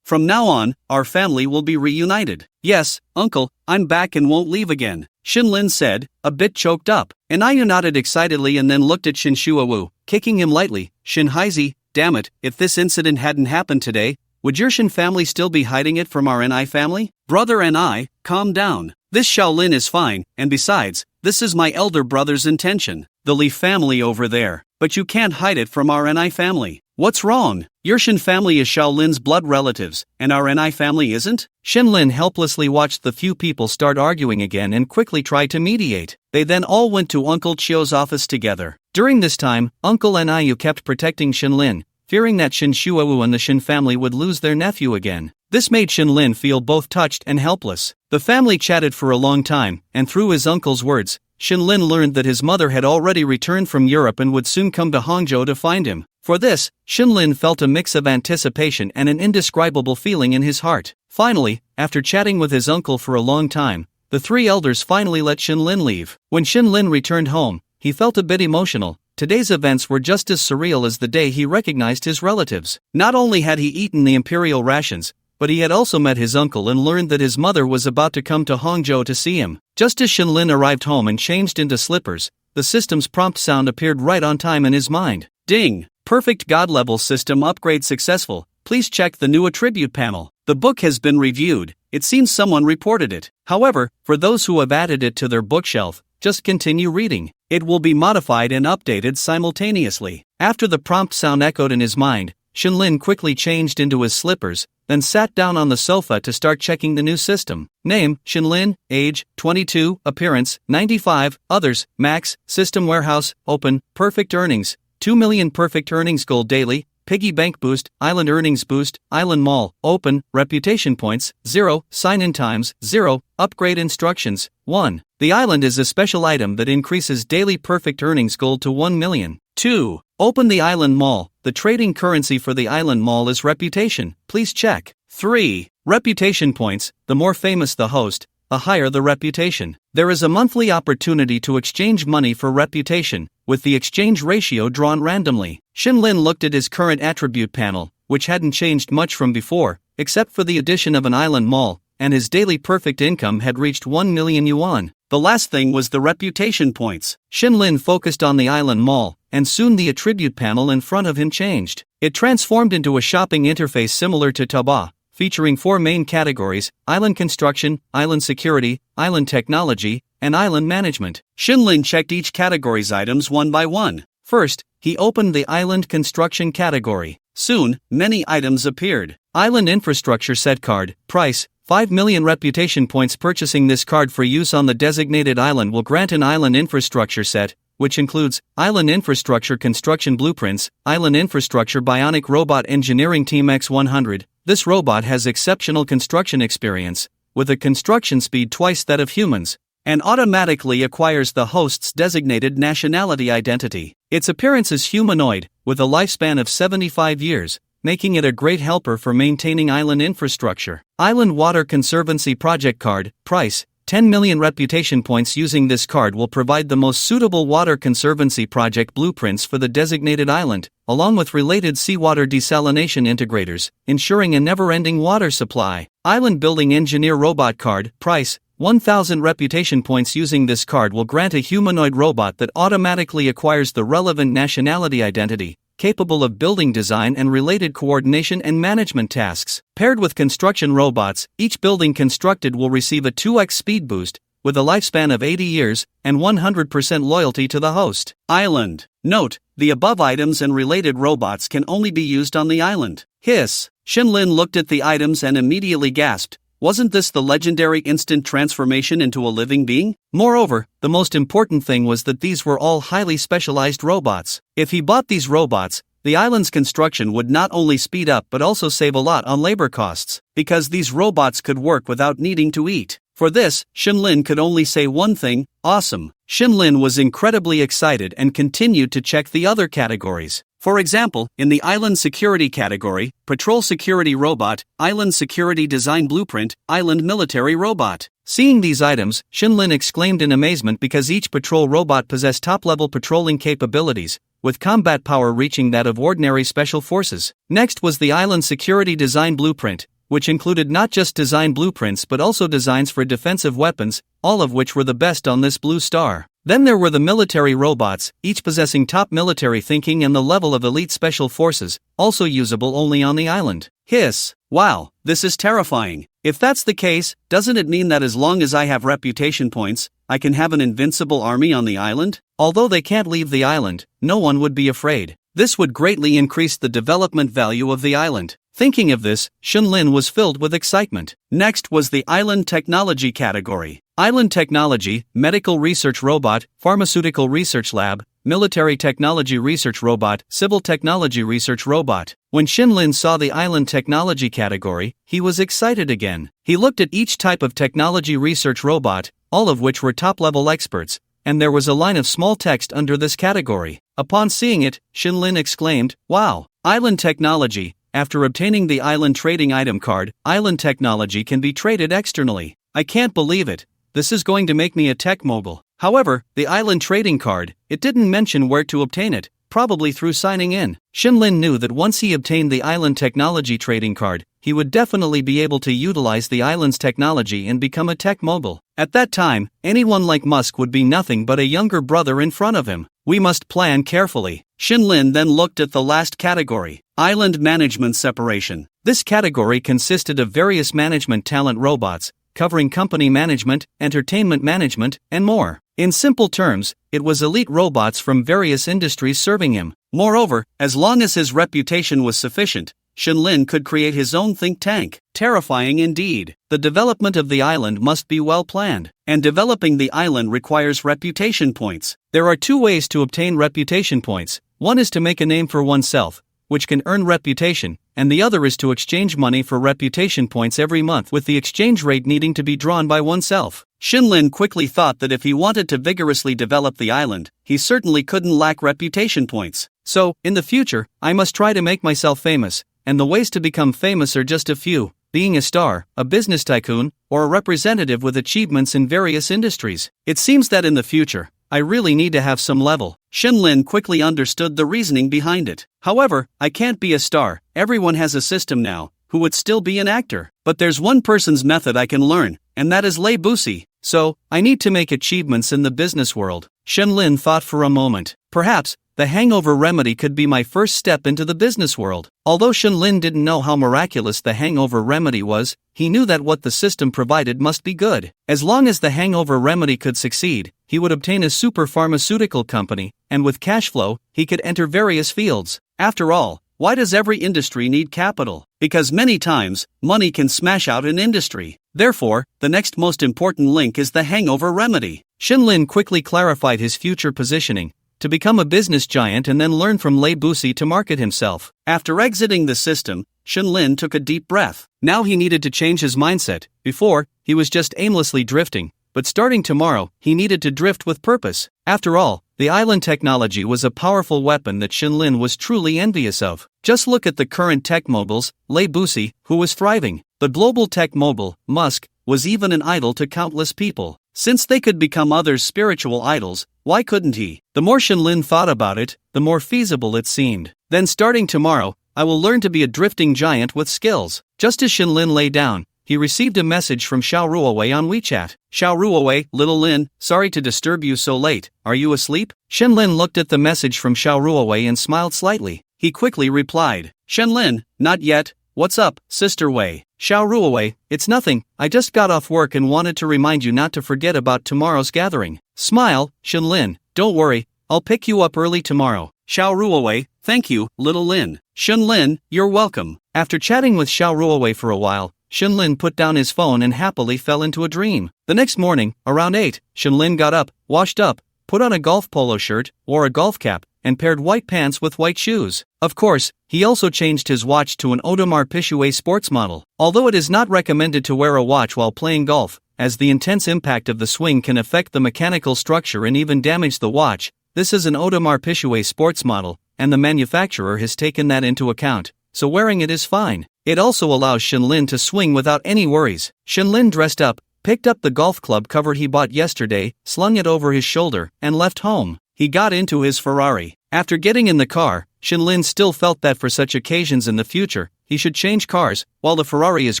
From now on, our family will be reunited. Yes, uncle, I'm back and won't leave again, Shenlin said, a bit choked up. Anayu nodded excitedly and then looked at Shin Shuewu, kicking him lightly. Shin Haizi, damn it, if this incident hadn't happened today, would your Shin family still be hiding it from our Ni family? Brother Ni, calm down. This Shaolin is fine, and besides, this is my elder brother's intention. The Li family over there. But you can't hide it from our Ni family. What's wrong? Your Shin family is Shaolin's blood relatives, and our Ni family isn't? Shenlin helplessly watched the few people start arguing again and quickly tried to mediate. They then all went to Uncle Chio's office together. During this time, Uncle Anayu kept protecting Shenlin, fearing that Shin Shuewu and the Shin family would lose their nephew again. This made Shenlin feel both touched and helpless. The family chatted for a long time, and through his uncle's words, Shenlin learned that his mother had already returned from Europe and would soon come to Hangzhou to find him. For this, Shenlin felt a mix of anticipation and an indescribable feeling in his heart. Finally, after chatting with his uncle for a long time, the three elders finally let Shenlin leave. When Shenlin returned home, he felt a bit emotional. Today's events were just as surreal as the day he recognized his relatives. Not only had he eaten the imperial rations, but he had also met his uncle and learned that his mother was about to come to Hangzhou to see him. Just as Shenlin arrived home and changed into slippers, the system's prompt sound appeared right on time in his mind. Ding! Perfect God-level system upgrade successful. Please check the new attribute panel. The book has been reviewed. It seems someone reported it. However, for those who have added it to their bookshelf, just continue reading. It will be modified and updated simultaneously. After the prompt sound echoed in his mind, Shenlin quickly changed into his slippers, then sat down on the sofa to start checking the new system. Name, Shenlin, age, 22, appearance, 95, others, max, system warehouse, open, perfect earnings, 2 million perfect earnings gold daily, piggy bank boost, island earnings boost, island mall, open, reputation points, 0, sign-in times, 0, upgrade instructions, 1. The island is a special item that increases daily perfect earnings gold to 1 million. 2. Open the island mall. The trading currency for the island mall is reputation. Please check. 3. Reputation points. The more famous the host, the higher the reputation. There is a monthly opportunity to exchange money for reputation, with the exchange ratio drawn randomly. Shenlin looked at his current attribute panel, which hadn't changed much from before, except for the addition of an island mall, and his daily perfect income had reached 1 million yuan. The last thing was the reputation points. Shenlin focused on the island mall, and soon the attribute panel in front of him changed. It transformed into a shopping interface similar to Taobao, featuring 4 main categories: island construction, island security, island technology, and island management. Shenlin checked each category's items one by one. First, he opened the island construction category. Soon, many items appeared. Island infrastructure set card, price, 5 million reputation points. Purchasing this card for use on the designated island will grant an island infrastructure set, which includes island infrastructure construction blueprints, island infrastructure bionic robot engineering team X100. This robot has exceptional construction experience, with a construction speed twice that of humans, and automatically acquires the host's designated nationality identity. Its appearance is humanoid, with a lifespan of 75 years, making it a great helper for maintaining island infrastructure. Island Water Conservancy Project Card, price, 10 million reputation points. Using this card will provide the most suitable water conservancy project blueprints for the designated island, along with related seawater desalination integrators, ensuring a never-ending water supply. Island Building Engineer Robot Card, price, 1,000 reputation points. Using this card will grant a humanoid robot that automatically acquires the relevant nationality identity, capable of building design and related coordination and management tasks. Paired with construction robots, each building constructed will receive a 2x speed boost, with a lifespan of 80 years, and 100% loyalty to the host. Island. Note, the above items and related robots can only be used on the island. Hiss. Shinlin looked at the items and immediately gasped. Wasn't this the legendary instant transformation into a living being? Moreover, the most important thing was that these were all highly specialized robots. If he bought these robots, the island's construction would not only speed up but also save a lot on labor costs, because these robots could work without needing to eat. For this, Shinlin could only say one thing: awesome. Shinlin was incredibly excited and continued to check the other categories. For example, in the Island Security category, Patrol Security Robot, Island Security Design Blueprint, Island Military Robot. Seeing these items, Shinlin exclaimed in amazement because each patrol robot possessed top-level patrolling capabilities, with combat power reaching that of ordinary special forces. Next was the Island Security Design Blueprint, which included not just design blueprints but also designs for defensive weapons, all of which were the best on this blue star. Then there were the military robots, each possessing top military thinking and the level of elite special forces, also usable only on the island. Hiss. Wow, this is terrifying. If that's the case, doesn't it mean that as long as I have reputation points, I can have an invincible army on the island? Although they can't leave the island, no one would be afraid. This would greatly increase the development value of the island. Thinking of this, Shinlin was filled with excitement. Next was the Island Technology category. Island Technology, Medical Research Robot, Pharmaceutical Research Lab, Military Technology Research Robot, Civil Technology Research Robot. When Shinlin saw the Island Technology category, he was excited again. He looked at each type of technology research robot, all of which were top-level experts, and there was a line of small text under this category. Upon seeing it, Shinlin exclaimed, "Wow! Island Technology." After obtaining the Island Trading Item card, Island Technology can be traded externally. I can't believe it. This is going to make me a tech mogul. However, the Island Trading card, it didn't mention where to obtain it, probably through signing in. Shinlin knew that once he obtained the Island Technology Trading card, he would definitely be able to utilize the island's technology and become a tech mogul. At that time, anyone like Musk would be nothing but a younger brother in front of him. We must plan carefully. Shinlin then looked at the last category, Island Management Separation. This category consisted of various management talent robots, covering company management, entertainment management, and more. In simple terms, it was elite robots from various industries serving him. Moreover, as long as his reputation was sufficient, Shinlin could create his own think tank. Terrifying indeed. The development of the island must be well planned, and developing the island requires reputation points. There are two ways to obtain reputation points. One is to make a name for oneself, which can earn reputation, and the other is to exchange money for reputation points every month, with the exchange rate needing to be drawn by oneself. Shinlin quickly thought that if he wanted to vigorously develop the island, he certainly couldn't lack reputation points. So, in the future, I must try to make myself famous, and the ways to become famous are just a few: being a star, a business tycoon, or a representative with achievements in various industries. It seems that in the future, I really need to have some level. Shinlin quickly understood the reasoning behind it. However, I can't be a star. Everyone has a system now. Who would still be an actor? But there's one person's method I can learn, and that is Lei Busi. So, I need to make achievements in the business world. Shinlin thought for a moment. Perhaps, the hangover remedy could be my first step into the business world. Although Shinlin didn't know how miraculous the hangover remedy was, he knew that what the system provided must be good. As long as the hangover remedy could succeed, he would obtain a super pharmaceutical company, and with cash flow, he could enter various fields. After all, why does every industry need capital? Because many times, money can smash out an industry. Therefore, the next most important link is the hangover remedy. Shinlin quickly clarified his future positioning, to become a business giant and then learn from Lei Busi to market himself. After exiting the system, Shinlin took a deep breath. Now he needed to change his mindset. Before, he was just aimlessly drifting, but starting tomorrow, he needed to drift with purpose. After all, the island technology was a powerful weapon that Shinlin was truly envious of. Just look at the current tech moguls, Lei Busi, who was thriving. The global tech mogul, Musk, was even an idol to countless people. Since they could become others' spiritual idols, why couldn't he? The more Shinlin thought about it, the more feasible it seemed. Then starting tomorrow, I will learn to be a drifting giant with skills. Just as Shinlin lay down, he received a message from Xiao Ruowei on WeChat. Xiao Ruowei, little Lin, sorry to disturb you so late. Are you asleep? Shinlin looked at the message from Xiao Ruowei and smiled slightly. he quickly replied. Shenlin, not yet. What's up, Sister Wei? Xiao Ruowei, it's nothing, I just got off work and wanted to remind you not to forget about tomorrow's gathering. Smile, Shenlin, don't worry, I'll pick you up early tomorrow. Xiao Ruowei, thank you, little Lin. Shenlin, you're welcome. After chatting with Xiao Ruowei for a while, Shenlin put down his phone and happily fell into a dream. The next morning, around 8, Shenlin got up, washed up, put on a golf polo shirt, wore a golf cap, and paired white pants with white shoes. Of course, he also changed his watch to an Audemars Piguet sports model. Although it is not recommended to wear a watch while playing golf, as the intense impact of the swing can affect the mechanical structure and even damage the watch, this is an Audemars Piguet sports model, and the manufacturer has taken that into account, so wearing it is fine. It also allows Shenlin to swing without any worries. Shenlin dressed up, picked up the golf club cover he bought yesterday, slung it over his shoulder, and left home. He got into his Ferrari. After getting in the car, Shenlin still felt that for such occasions in the future, he should change cars. While the Ferrari is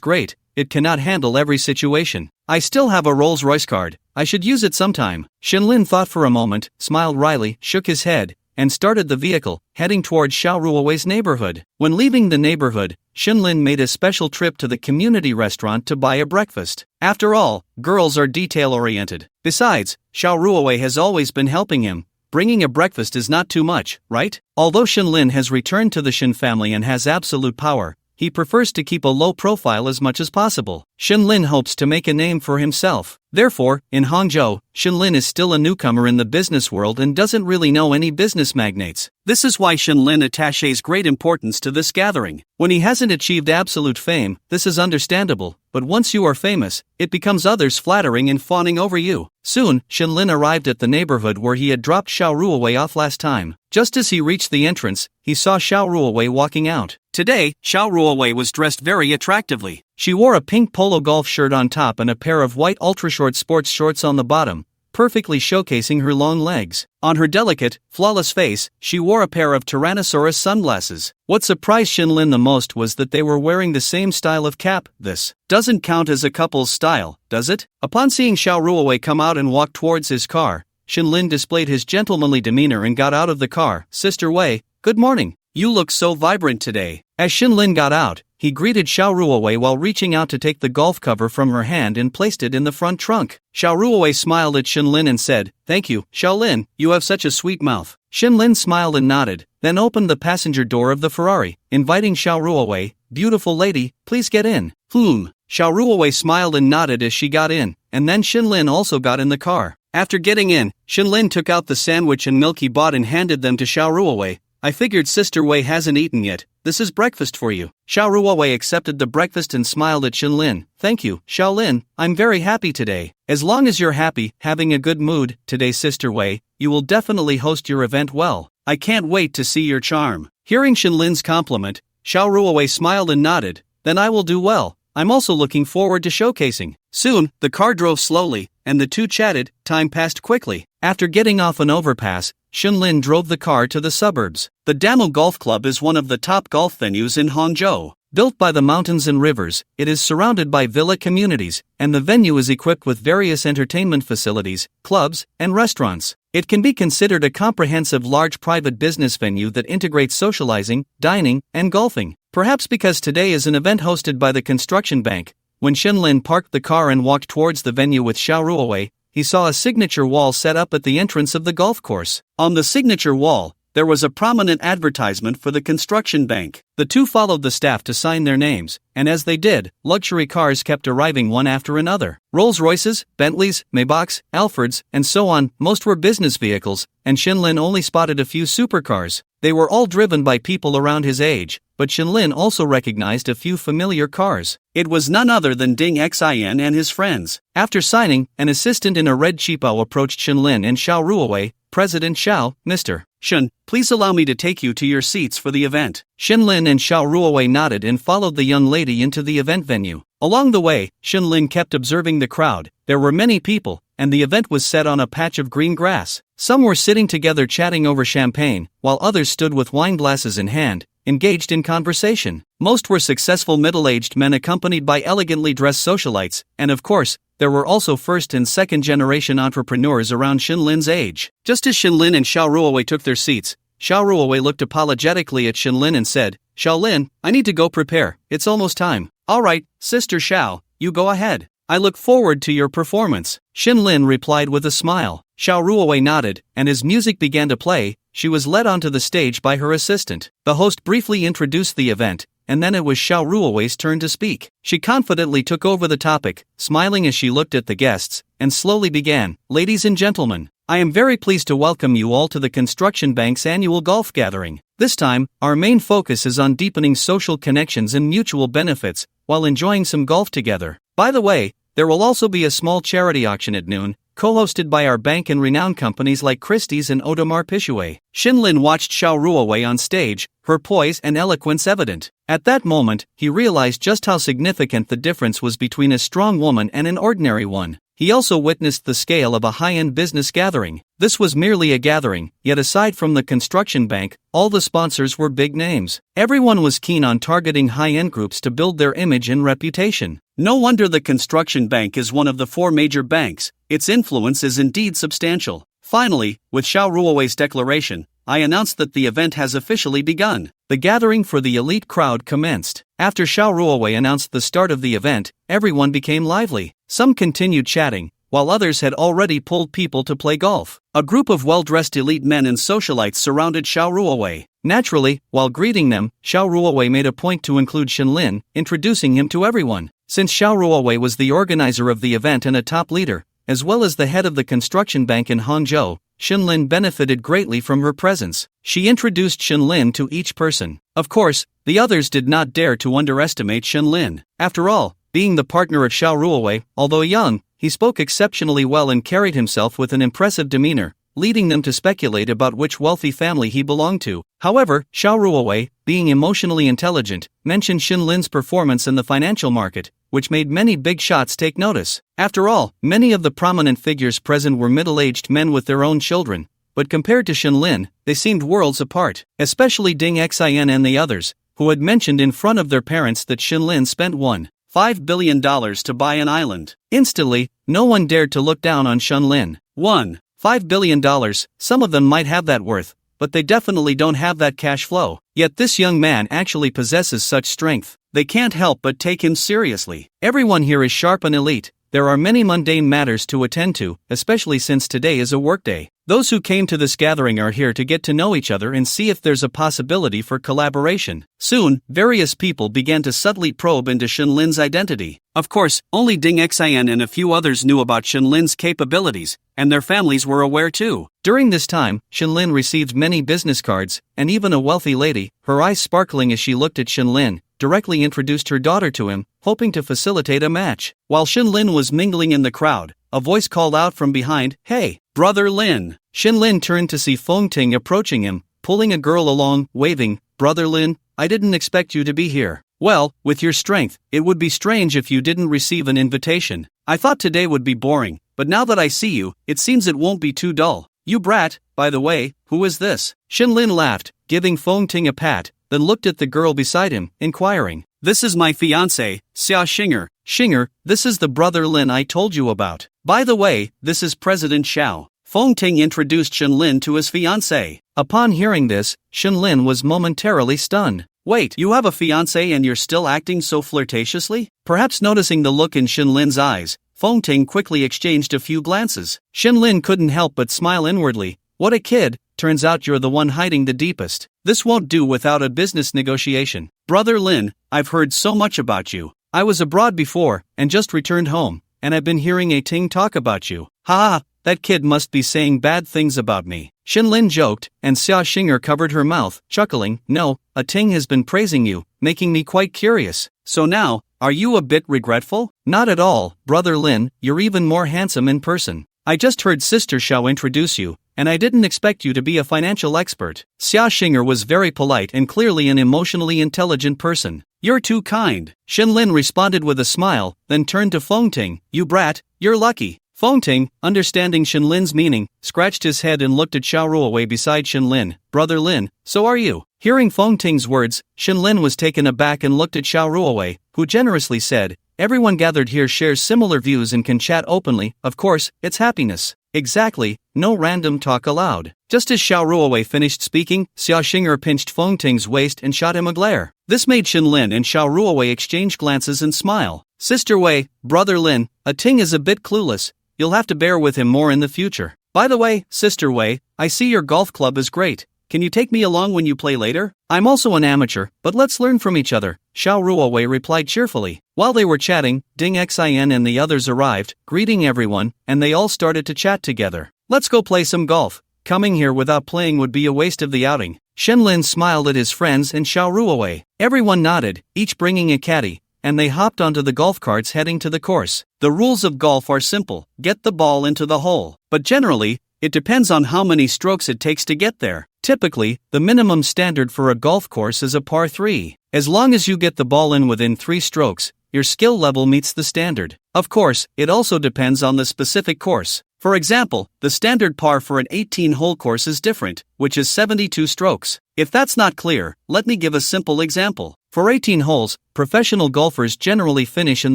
great, it cannot handle every situation. I still have a Rolls-Royce card, I should use it sometime. Shenlin thought for a moment, smiled wryly, shook his head, and started the vehicle, heading towards Xiao Ruowei's neighborhood. When leaving the neighborhood, Shenlin made a special trip to the community restaurant to buy a breakfast. After all, girls are detail-oriented. Besides, Xiao Ruowei has always been helping him. Bringing a breakfast is not too much, right? Although Shenlin has returned to the Shen family and has absolute power, he prefers to keep a low profile as much as possible. Shenlin hopes to make a name for himself. Therefore, in Hangzhou, Shenlin is still a newcomer in the business world and doesn't really know any business magnates. This is why Shenlin attaches great importance to this gathering. When he hasn't achieved absolute fame, this is understandable, but once you are famous, it becomes others flattering and fawning over you. Soon, Shenlin arrived at the neighborhood where he had dropped Xiao Ruowei off last time. Just as he reached the entrance, he saw Xiao Ruowei walking out. Today, Xiao Ruowei was dressed very attractively. She wore a pink polo golf shirt on top and a pair of white ultra-short sports shorts on the bottom, perfectly showcasing her long legs. On her delicate, flawless face, she wore a pair of Tyrannosaurus sunglasses. What surprised Shenlin the most was that they were wearing the same style of cap. This doesn't count as a couple's style, does it? Upon seeing Xiao Ruowei come out and walk towards his car, Shenlin displayed his gentlemanly demeanor and got out of the car. Sister Wei, good morning. You look so vibrant today. As Shenlin got out, he greeted Xiao Ruowei while reaching out to take the golf cover from her hand and placed it in the front trunk. Xiao Ruowei smiled at Shenlin and said, "Thank you, Xiaolin, you have such a sweet mouth." Shenlin smiled and nodded, then opened the passenger door of the Ferrari, inviting Xiao Ruowei, "Beautiful lady, please get in." Xiao Ruowei smiled and nodded as she got in, and then Shenlin also got in the car. After getting in, Shenlin took out the sandwich and milk he bought and handed them to Xiao Ruowei. "I figured Sister Wei hasn't eaten yet, this is breakfast for you." Xiao Ruowei accepted the breakfast and smiled at Shenlin. "Thank you, Xiaolin, I'm very happy today." "As long as you're happy, having a good mood, today Sister Wei, you will definitely host your event well. I can't wait to see your charm." Hearing Shenlin's compliment, Xiao Ruowei smiled and nodded. "Then I will do well, I'm also looking forward to showcasing." Soon, the car drove slowly, and the two chatted. Time passed quickly. After getting off an overpass, Shenlin drove the car to the suburbs. The Damo Golf Club is one of the top golf venues in Hangzhou. Built by the mountains and rivers, it is surrounded by villa communities, and the venue is equipped with various entertainment facilities, clubs, and restaurants. It can be considered a comprehensive large private business venue that integrates socializing, dining, and golfing. Perhaps because today is an event hosted by the construction bank, when Shenlin parked the car and walked towards the venue with Xiao Ruowei, he saw a signature wall set up at the entrance of the golf course. On the signature wall, there was a prominent advertisement for the construction bank. The two followed the staff to sign their names, and as they did, luxury cars kept arriving one after another. Rolls-Royces, Bentleys, Maybachs, Alfords, and so on. Most were business vehicles, and Shenlin only spotted a few supercars. They were all driven by people around his age, but Shenlin also recognized a few familiar cars. It was none other than Ding Xin and his friends. After signing, an assistant in a red cheapo approached Shenlin and Xiao Ruowei. "President Xiao, Mr. Shen, please allow me to take you to your seats for the event." Shenlin and Xiao Ruowei nodded and followed the young lady into the event venue. Along the way, Shenlin kept observing the crowd. There were many people, and the event was set on a patch of green grass. Some were sitting together chatting over champagne, while others stood with wine glasses in hand, engaged in conversation. Most were successful middle-aged men accompanied by elegantly dressed socialites, and of course, there were also first and second generation entrepreneurs around Shenlin's age. Just as Shenlin and Xiao Ruowei took their seats, Xiao Ruowei looked apologetically at Shenlin and said, Xiaolin, I need to go prepare, it's almost time. Alright, Sister Xiao, you go ahead. I look forward to your performance. Shenlin replied with a smile. Xiao Ruowei nodded, and as music began to play, she was led onto the stage by her assistant. The host briefly introduced the event, and then it was Xiao Ruowei's turn to speak. She confidently took over the topic, smiling as she looked at the guests, and slowly began, Ladies and gentlemen, I am very pleased to welcome you all to the Construction Bank's annual golf gathering. This time, our main focus is on deepening social connections and mutual benefits, while enjoying some golf together. By the way, there will also be a small charity auction at noon, co-hosted by our bank and renowned companies like Christie's and Audemars Piguet. Shenlin watched Xiao Ruowei on stage, her poise and eloquence evident. At that moment, he realized just how significant the difference was between a strong woman and an ordinary one. He also witnessed the scale of a high-end business gathering. This was merely a gathering, yet aside from the construction bank, all the sponsors were big names. Everyone was keen on targeting high-end groups to build their image and reputation. No wonder the construction bank is one of the 4 major banks. Its influence is indeed substantial. Finally, with Xiao Ruowei's declaration, I announced that the event has officially begun. The gathering for the elite crowd commenced. After Xiao Ruowei announced the start of the event, everyone became lively. Some continued chatting, while others had already pulled people to play golf. A group of well-dressed elite men and socialites surrounded Xiao Ruowei. Naturally, while greeting them, Xiao Ruowei made a point to include Shenlin, introducing him to everyone. Since Xiao Ruowei was the organizer of the event and a top leader, as well as the head of the construction bank in Hangzhou, Shenlin benefited greatly from her presence. She introduced Shenlin to each person. Of course, the others did not dare to underestimate Shenlin. After all, being the partner of Xiao Ruowei, although young, he spoke exceptionally well and carried himself with an impressive demeanor, leading them to speculate about which wealthy family he belonged to. However, Xiao Ruowei, being emotionally intelligent, mentioned Shenlin's performance in the financial market, which made many big shots take notice. After all, many of the prominent figures present were middle-aged men with their own children, but compared to Shenlin, they seemed worlds apart, especially Ding Xin and the others, who had mentioned in front of their parents that Shenlin spent $1.5 billion to buy an island. Instantly, no one dared to look down on Shenlin. $1.5 billion, some of them might have that worth, but they definitely don't have that cash flow. Yet this young man actually possesses such strength. They can't help but take him seriously. Everyone here is sharp and elite. There are many mundane matters to attend to, especially since today is a workday. Those who came to this gathering are here to get to know each other and see if there's a possibility for collaboration. Soon, various people began to subtly probe into Shenlin's identity. Of course, only Ding Xin and a few others knew about Shenlin's capabilities, and their families were aware too. During this time, Shenlin received many business cards, and even a wealthy lady, her eyes sparkling as she looked at Shenlin, directly introduced her daughter to him, hoping to facilitate a match. While Shenlin was mingling in the crowd, a voice called out from behind, Hey, Brother Lin! Shenlin turned to see Feng Ting approaching him, pulling a girl along, waving, Brother Lin, I didn't expect you to be here. Well, with your strength, it would be strange if you didn't receive an invitation. I thought today would be boring, but now that I see you, it seems it won't be too dull. You brat, by the way, who is this? Shenlin laughed, giving Feng Ting a pat, then looked at the girl beside him, inquiring, This is my fiancé, Xia Xinger. Xinger, this is the Brother Lin I told you about. By the way, this is President Xiao. Feng Ting introduced Shenlin to his fiancé. Upon hearing this, Shenlin was momentarily stunned. Wait, you have a fiancé and you're still acting so flirtatiously? Perhaps noticing the look in Shenlin's eyes, Feng Ting quickly exchanged a few glances. Shenlin couldn't help but smile inwardly. What a kid, turns out you're the one hiding the deepest. This won't do without a business negotiation. Brother Lin, I've heard so much about you. I was abroad before, and just returned home, and I've been hearing a Ting talk about you. Ha ha, that kid must be saying bad things about me. Shenlin joked, and Xia Xinger covered her mouth, chuckling, No, a Ting has been praising you, making me quite curious. So now, are you a bit regretful? Not at all, Brother Lin, you're even more handsome in person. I just heard Sister Xiao introduce you, and I didn't expect you to be a financial expert. Xia Xinger was very polite and clearly an emotionally intelligent person. You're too kind. Shenlin responded with a smile, then turned to Feng Ting. You brat, you're lucky. Feng Ting, understanding Shenlin's meaning, scratched his head and looked at Xiao Ruowei beside Shenlin. Brother Lin, so are you? Hearing Feng Ting's words, Shenlin was taken aback and looked at Xiao Ruowei, who generously said, Everyone gathered here shares similar views and can chat openly, of course, it's happiness. Exactly, no random talk allowed. Just as Xiao Ruowei finished speaking, Xia Xing'er pinched Feng Ting's waist and shot him a glare. This made Xin Lin and Xiao Ruowei exchange glances and smile. Sister Wei, brother Lin, a Ting is a bit clueless. You'll have to bear with him more in the future. By the way, Sister Wei, I see your golf club is great. Can you take me along when you play later? I'm also an amateur, but let's learn from each other, Xiao Ruowei replied cheerfully. While they were chatting, Ding Xin and the others arrived, greeting everyone, and they all started to chat together. Let's go play some golf. Coming here without playing would be a waste of the outing. Shen Lin smiled at his friends and Xiao Ruowei. Everyone nodded, each bringing a caddy, and they hopped onto the golf carts heading to the course. The rules of golf are simple: get the ball into the hole. But generally, it depends on how many strokes it takes to get there. Typically, the minimum standard for a golf course is a par 3. As long as you get the ball in within 3 strokes, your skill level meets the standard. Of course, it also depends on the specific course. For example, the standard par for an 18-hole course is different, which is 72 strokes. If that's not clear, let me give a simple example. For 18 holes, professional golfers generally finish in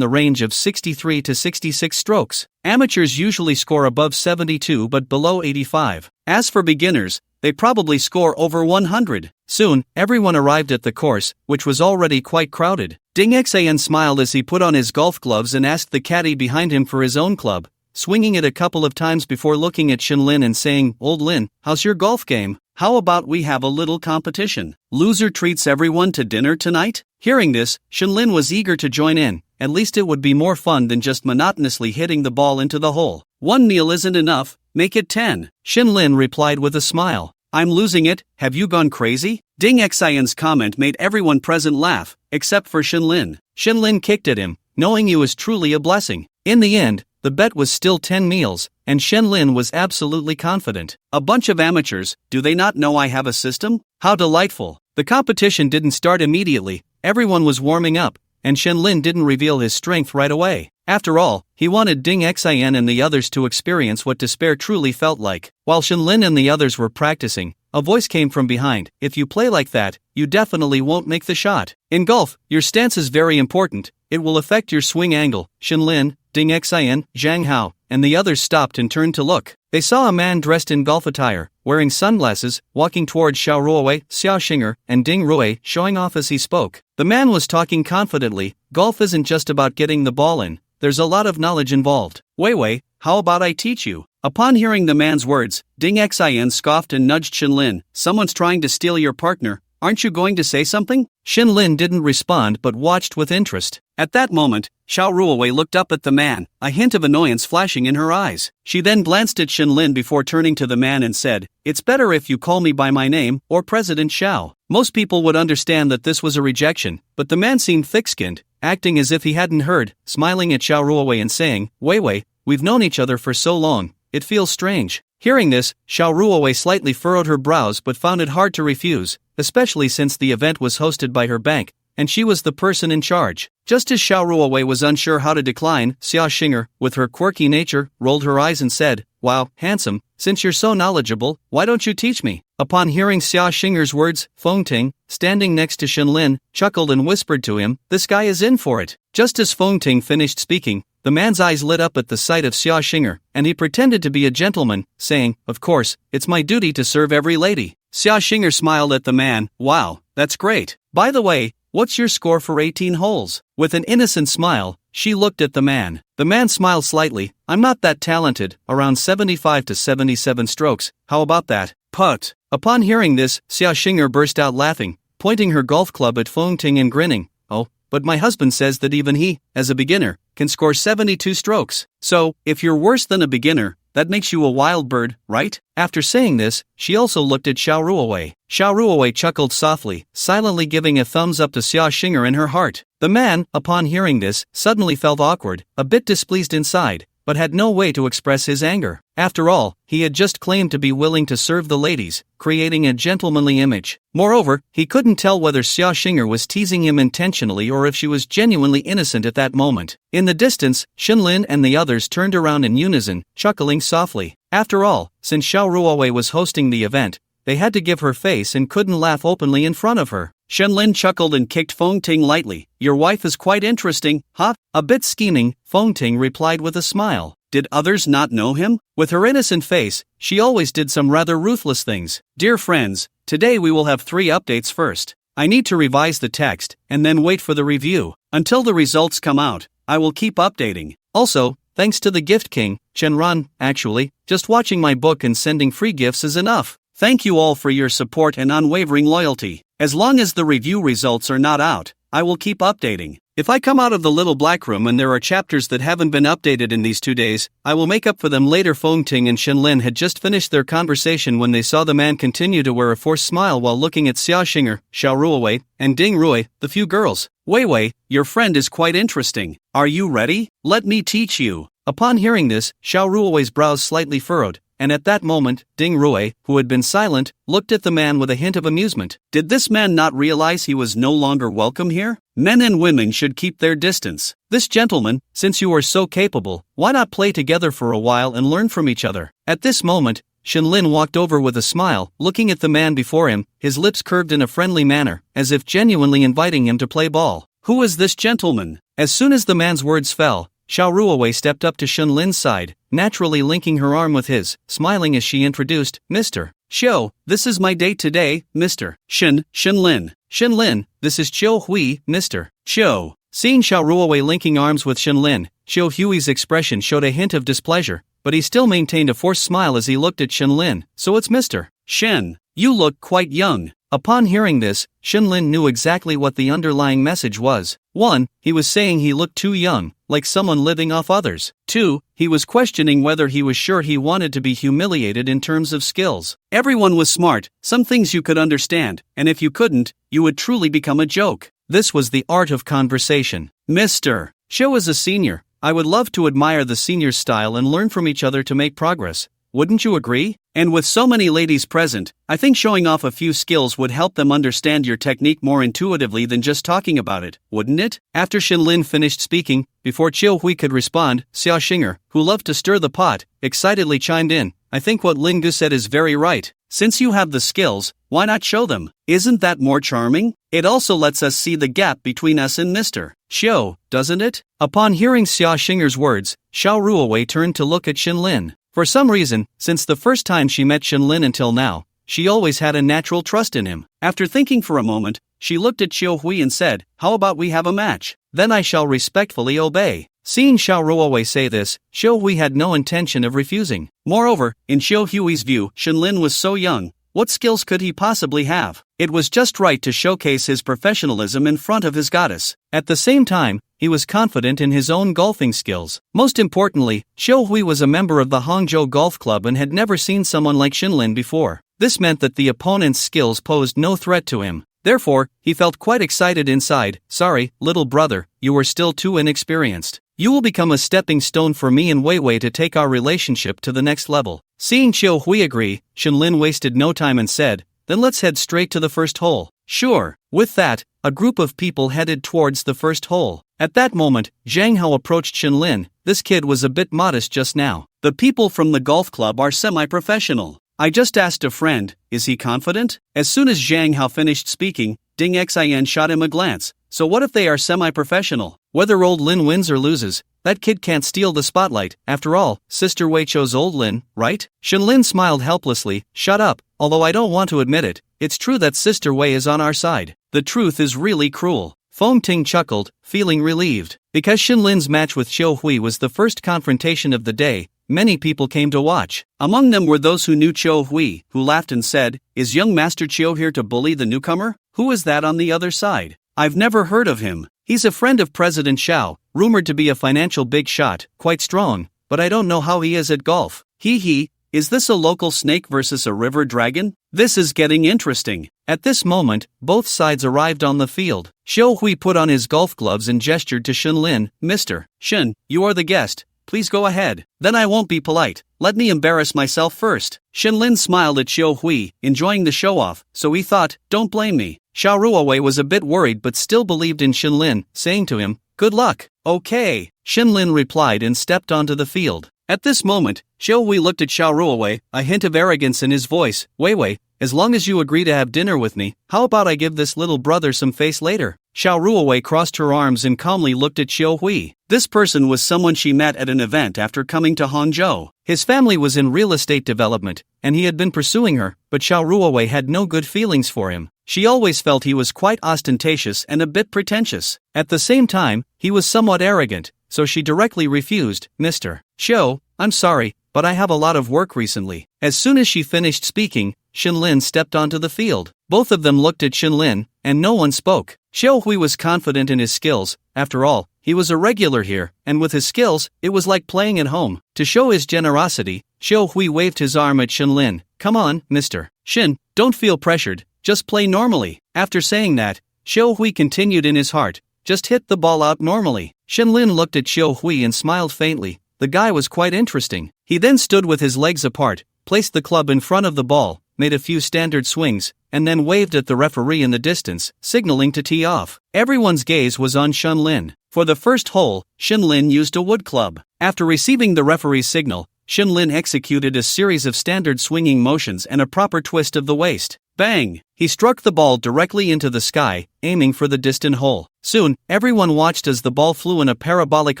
the range of 63 to 66 strokes. Amateurs usually score above 72 but below 85. As for beginners, they probably score over 100. Soon, everyone arrived at the course, which was already quite crowded. Ding Xin smiled as he put on his golf gloves and asked the caddy behind him for his own club, swinging it a couple of times before looking at Shin Lin and saying, "Old Lin, how's your golf game? How about we have a little competition? Loser treats everyone to dinner tonight?" Hearing this, Shin Lin was eager to join in. At least it would be more fun than just monotonously hitting the ball into the hole. "One meal isn't enough, make it 10. Shin Lin replied with a smile. "I'm losing it, have you gone crazy?" Ding Xion's comment made everyone present laugh, except for Shin Lin. Shin Lin kicked at him, knowing he was truly a blessing. In the end, the bet was still 10 meals, and Shen Lin was absolutely confident. "A bunch of amateurs, do they not know I have a system? How delightful." The competition didn't start immediately, everyone was warming up, and Shen Lin didn't reveal his strength right away. After all, he wanted Ding Xian and the others to experience what despair truly felt like. While Shen Lin and the others were practicing, a voice came from behind. "If you play like that, you definitely won't make the shot. In golf, your stance is very important, it will affect your swing angle." Shen Lin, Ding Xian, Zhang Hao, and the others stopped and turned to look. They saw a man dressed in golf attire, wearing sunglasses, walking towards Xiao Ruowei, Xia Xing'er, and Ding Ruowei, showing off as he spoke. The man was talking confidently. "Golf isn't just about getting the ball in, there's a lot of knowledge involved. Wei, how about I teach you?" Upon hearing the man's words, Ding Xian scoffed and nudged Shin Lin. "Someone's trying to steal your partner, aren't you going to say something?" Shin Lin didn't respond but watched with interest. At that moment, Xiao Ruowei looked up at the man, a hint of annoyance flashing in her eyes. She then glanced at Shin Lin before turning to the man and said, "It's better if you call me by my name, or President Xiao." Most people would understand that this was a rejection, but the man seemed thick-skinned, acting as if he hadn't heard, smiling at Xiao Ruowei and saying, Wei, we've known each other for so long, it feels strange." Hearing this, Xiao Ruowei slightly furrowed her brows but found it hard to refuse, especially since the event was hosted by her bank, and she was the person in charge. Just as Xiao Ruowei was unsure how to decline, Xia Xing'er, with her quirky nature, rolled her eyes and said, "Wow, handsome, since you're so knowledgeable, why don't you teach me?" Upon hearing Xia Xing'er's words, Feng Ting, standing next to Shen Lin, chuckled and whispered to him, "This guy is in for it." Just as Feng Ting finished speaking, the man's eyes lit up at the sight of Xia Xing'er, and he pretended to be a gentleman, saying, "Of course, it's my duty to serve every lady." Xia Xing'er smiled at the man. "Wow, that's great. By the way, what's your score for 18 holes? With an innocent smile, she looked at the man. The man smiled slightly. "I'm not that talented, around 75 to 77 strokes, how about that?" "Put." Upon hearing this, Xia Xing'er burst out laughing, pointing her golf club at Feng Ting and grinning. "Oh, but my husband says that even he, as a beginner, can score 72 strokes. So, if you're worse than a beginner, that makes you a wild bird, right?" After saying this, she also looked at Xiao Ruowei. Xiao Ruowei chuckled softly, silently giving a thumbs up to Xia Xing'er in her heart. The man, upon hearing this, suddenly felt awkward, a bit displeased inside, but had no way to express his anger. After all, he had just claimed to be willing to serve the ladies, creating a gentlemanly image. Moreover, he couldn't tell whether Xia Xing'er was teasing him intentionally or if she was genuinely innocent at that moment. In the distance, Shin Lin and the others turned around in unison, chuckling softly. After all, since Xiao Ruowei was hosting the event, they had to give her face and couldn't laugh openly in front of her. Shen Lin chuckled and kicked Feng Ting lightly. "Your wife is quite interesting, huh?" A bit scheming, Feng Ting replied with a smile. Did others not know him? With her innocent face, she always did some rather ruthless things. Dear friends, today we will have 3 updates first. I need to revise the text, and then wait for the review. Until the results come out, I will keep updating. Also, thanks to the Gift King, Shenron, actually, just watching my book and sending free gifts is enough. Thank you all for your support and unwavering loyalty. As long as the review results are not out, I will keep updating. If I come out of the little black room and there are chapters that haven't been updated in these 2 days, I will make up for them later. Feng Ting and Shenlin had just finished their conversation when they saw the man continue to wear a forced smile while looking at Xia Xinger, Xiao Ruowei, and Ding Rui, the few girls. Wei Wei, your friend is quite interesting. Are you ready? Let me teach you. Upon hearing this, Xiao Ruowei's brows slightly furrowed, and at that moment, Ding Rui, who had been silent, looked at the man with a hint of amusement. Did this man not realize he was no longer welcome here? Men and women should keep their distance. This gentleman, since you are so capable, why not play together for a while and learn from each other? At this moment, Shenlin walked over with a smile, looking at the man before him, his lips curved in a friendly manner, as if genuinely inviting him to play ball. Who is this gentleman? As soon as the man's words fell, Xiao Ruowei stepped up to Shenlin's side, naturally linking her arm with his, smiling as she introduced, Mr. Xiao, this is my date today, Mr. Shenlin. Shenlin, this is Qiu Hui, Mr. Qiu. Seeing Xiao Ruowei linking arms with Shenlin, Qiu Hui's expression showed a hint of displeasure, but he still maintained a forced smile as he looked at Shenlin. So it's Mr. Shen. You look quite young. Upon hearing this, Shenlin knew exactly what the underlying message was. 1. He was saying he looked too young, like someone living off others. 2. He was questioning whether he was sure he wanted to be humiliated in terms of skills. Everyone was smart, some things you could understand, and if you couldn't, you would truly become a joke. This was the art of conversation. Mr. Xiao is a senior. I would love to admire the senior's style and learn from each other to make progress. Wouldn't you agree? And with so many ladies present, I think showing off a few skills would help them understand your technique more intuitively than just talking about it, wouldn't it? After Shenlin finished speaking, before Qiu Hui could respond, Xia Xinger, who loved to stir the pot, excitedly chimed in. I think what Ling Du said is very right. Since you have the skills, why not show them? Isn't that more charming? It also lets us see the gap between us and Mr. Xiao, doesn't it? Upon hearing Xia Xinger's words, Xiao Ruowei turned to look at Shenlin. For some reason, since the first time she met Shenlin until now, she always had a natural trust in him. After thinking for a moment, she looked at Qiu Hui and said, how about we have a match? Then I shall respectfully obey. Seeing Xiao Ruowei say this, Qiu Hui had no intention of refusing. Moreover, in Qiu Hui's view, Shenlin was so young. What skills could he possibly have? It was just right to showcase his professionalism in front of his goddess. At the same time, he was confident in his own golfing skills. Most importantly, Qiu Hui was a member of the Hangzhou Golf Club and had never seen someone like Shenlin before. This meant that the opponent's skills posed no threat to him. Therefore, he felt quite excited inside. Sorry, little brother, you are still too inexperienced. You will become a stepping stone for me and Wei Wei to take our relationship to the next level. Seeing Qiu Hui agree, Shenlin wasted no time and said, then let's head straight to the first hole. Sure. With that, a group of people headed towards the first hole. At that moment, Zhang Hao approached Shenlin. This kid was a bit modest just now. The people from the golf club are semi-professional. I just asked a friend, is he confident? As soon as Zhang Hao finished speaking, Ding Xian shot him a glance. So what if they are semi-professional? Whether old Lin wins or loses, that kid can't steal the spotlight. After all, Sister Wei chose old Lin, right? Shenlin smiled helplessly. Shut up. Although I don't want to admit it, it's true that Sister Wei is on our side. The truth is really cruel. Feng Ting chuckled, feeling relieved. Because Shenlin's match with Qiu Hui was the first confrontation of the day, many people came to watch. Among them were those who knew Qiu Hui, who laughed and said, is young Master Qiu here to bully the newcomer? Who is that on the other side? I've never heard of him. He's a friend of President Xiao, rumored to be a financial big shot, quite strong, but I don't know how he is at golf. Hee, is this a local snake versus a river dragon? This is getting interesting. At this moment, both sides arrived on the field. Qiu Hui put on his golf gloves and gestured to Shenlin. Mr. Shen, you are the guest. Please go ahead. Then I won't be polite. Let me embarrass myself first. Shenlin smiled at Qiu Hui, enjoying the show-off, so he thought, don't blame me. Xiao Ruowei was a bit worried but still believed in Shenlin, saying to him, good luck. Okay. Shenlin replied and stepped onto the field. At this moment, Xiao Hui looked at Xiao Ruowei, a hint of arrogance in his voice. Wei, as long as you agree to have dinner with me, how about I give this little brother some face later? Xiao Ruowei crossed her arms and calmly looked at Xiao Hui. This person was someone she met at an event after coming to Hangzhou. His family was in real estate development, and he had been pursuing her, but Xiao Ruowei had no good feelings for him. She always felt he was quite ostentatious and a bit pretentious. At the same time, he was somewhat arrogant, so she directly refused. Mr. Xiao, I'm sorry, but I have a lot of work recently. As soon as she finished speaking, Shenlin stepped onto the field. Both of them looked at Shenlin, and no one spoke. Xiao Hui was confident in his skills. After all, he was a regular here, and with his skills, it was like playing at home. To show his generosity, Xiao Hui waved his arm at Shenlin. Come on, Mr. Shin, don't feel pressured, just play normally. After saying that, Xiao Hui continued in his heart, just hit the ball out normally. Shenlin looked at Xiao Hui and smiled faintly. The guy was quite interesting. He then stood with his legs apart, placed the club in front of the ball, made a few standard swings, and then waved at the referee in the distance, signaling to tee off. Everyone's gaze was on Shenlin. For the first hole, Shenlin used a wood club. After receiving the referee's signal, Shenlin executed a series of standard swinging motions and a proper twist of the waist. Bang! He struck the ball directly into the sky, aiming for the distant hole. Soon, everyone watched as the ball flew in a parabolic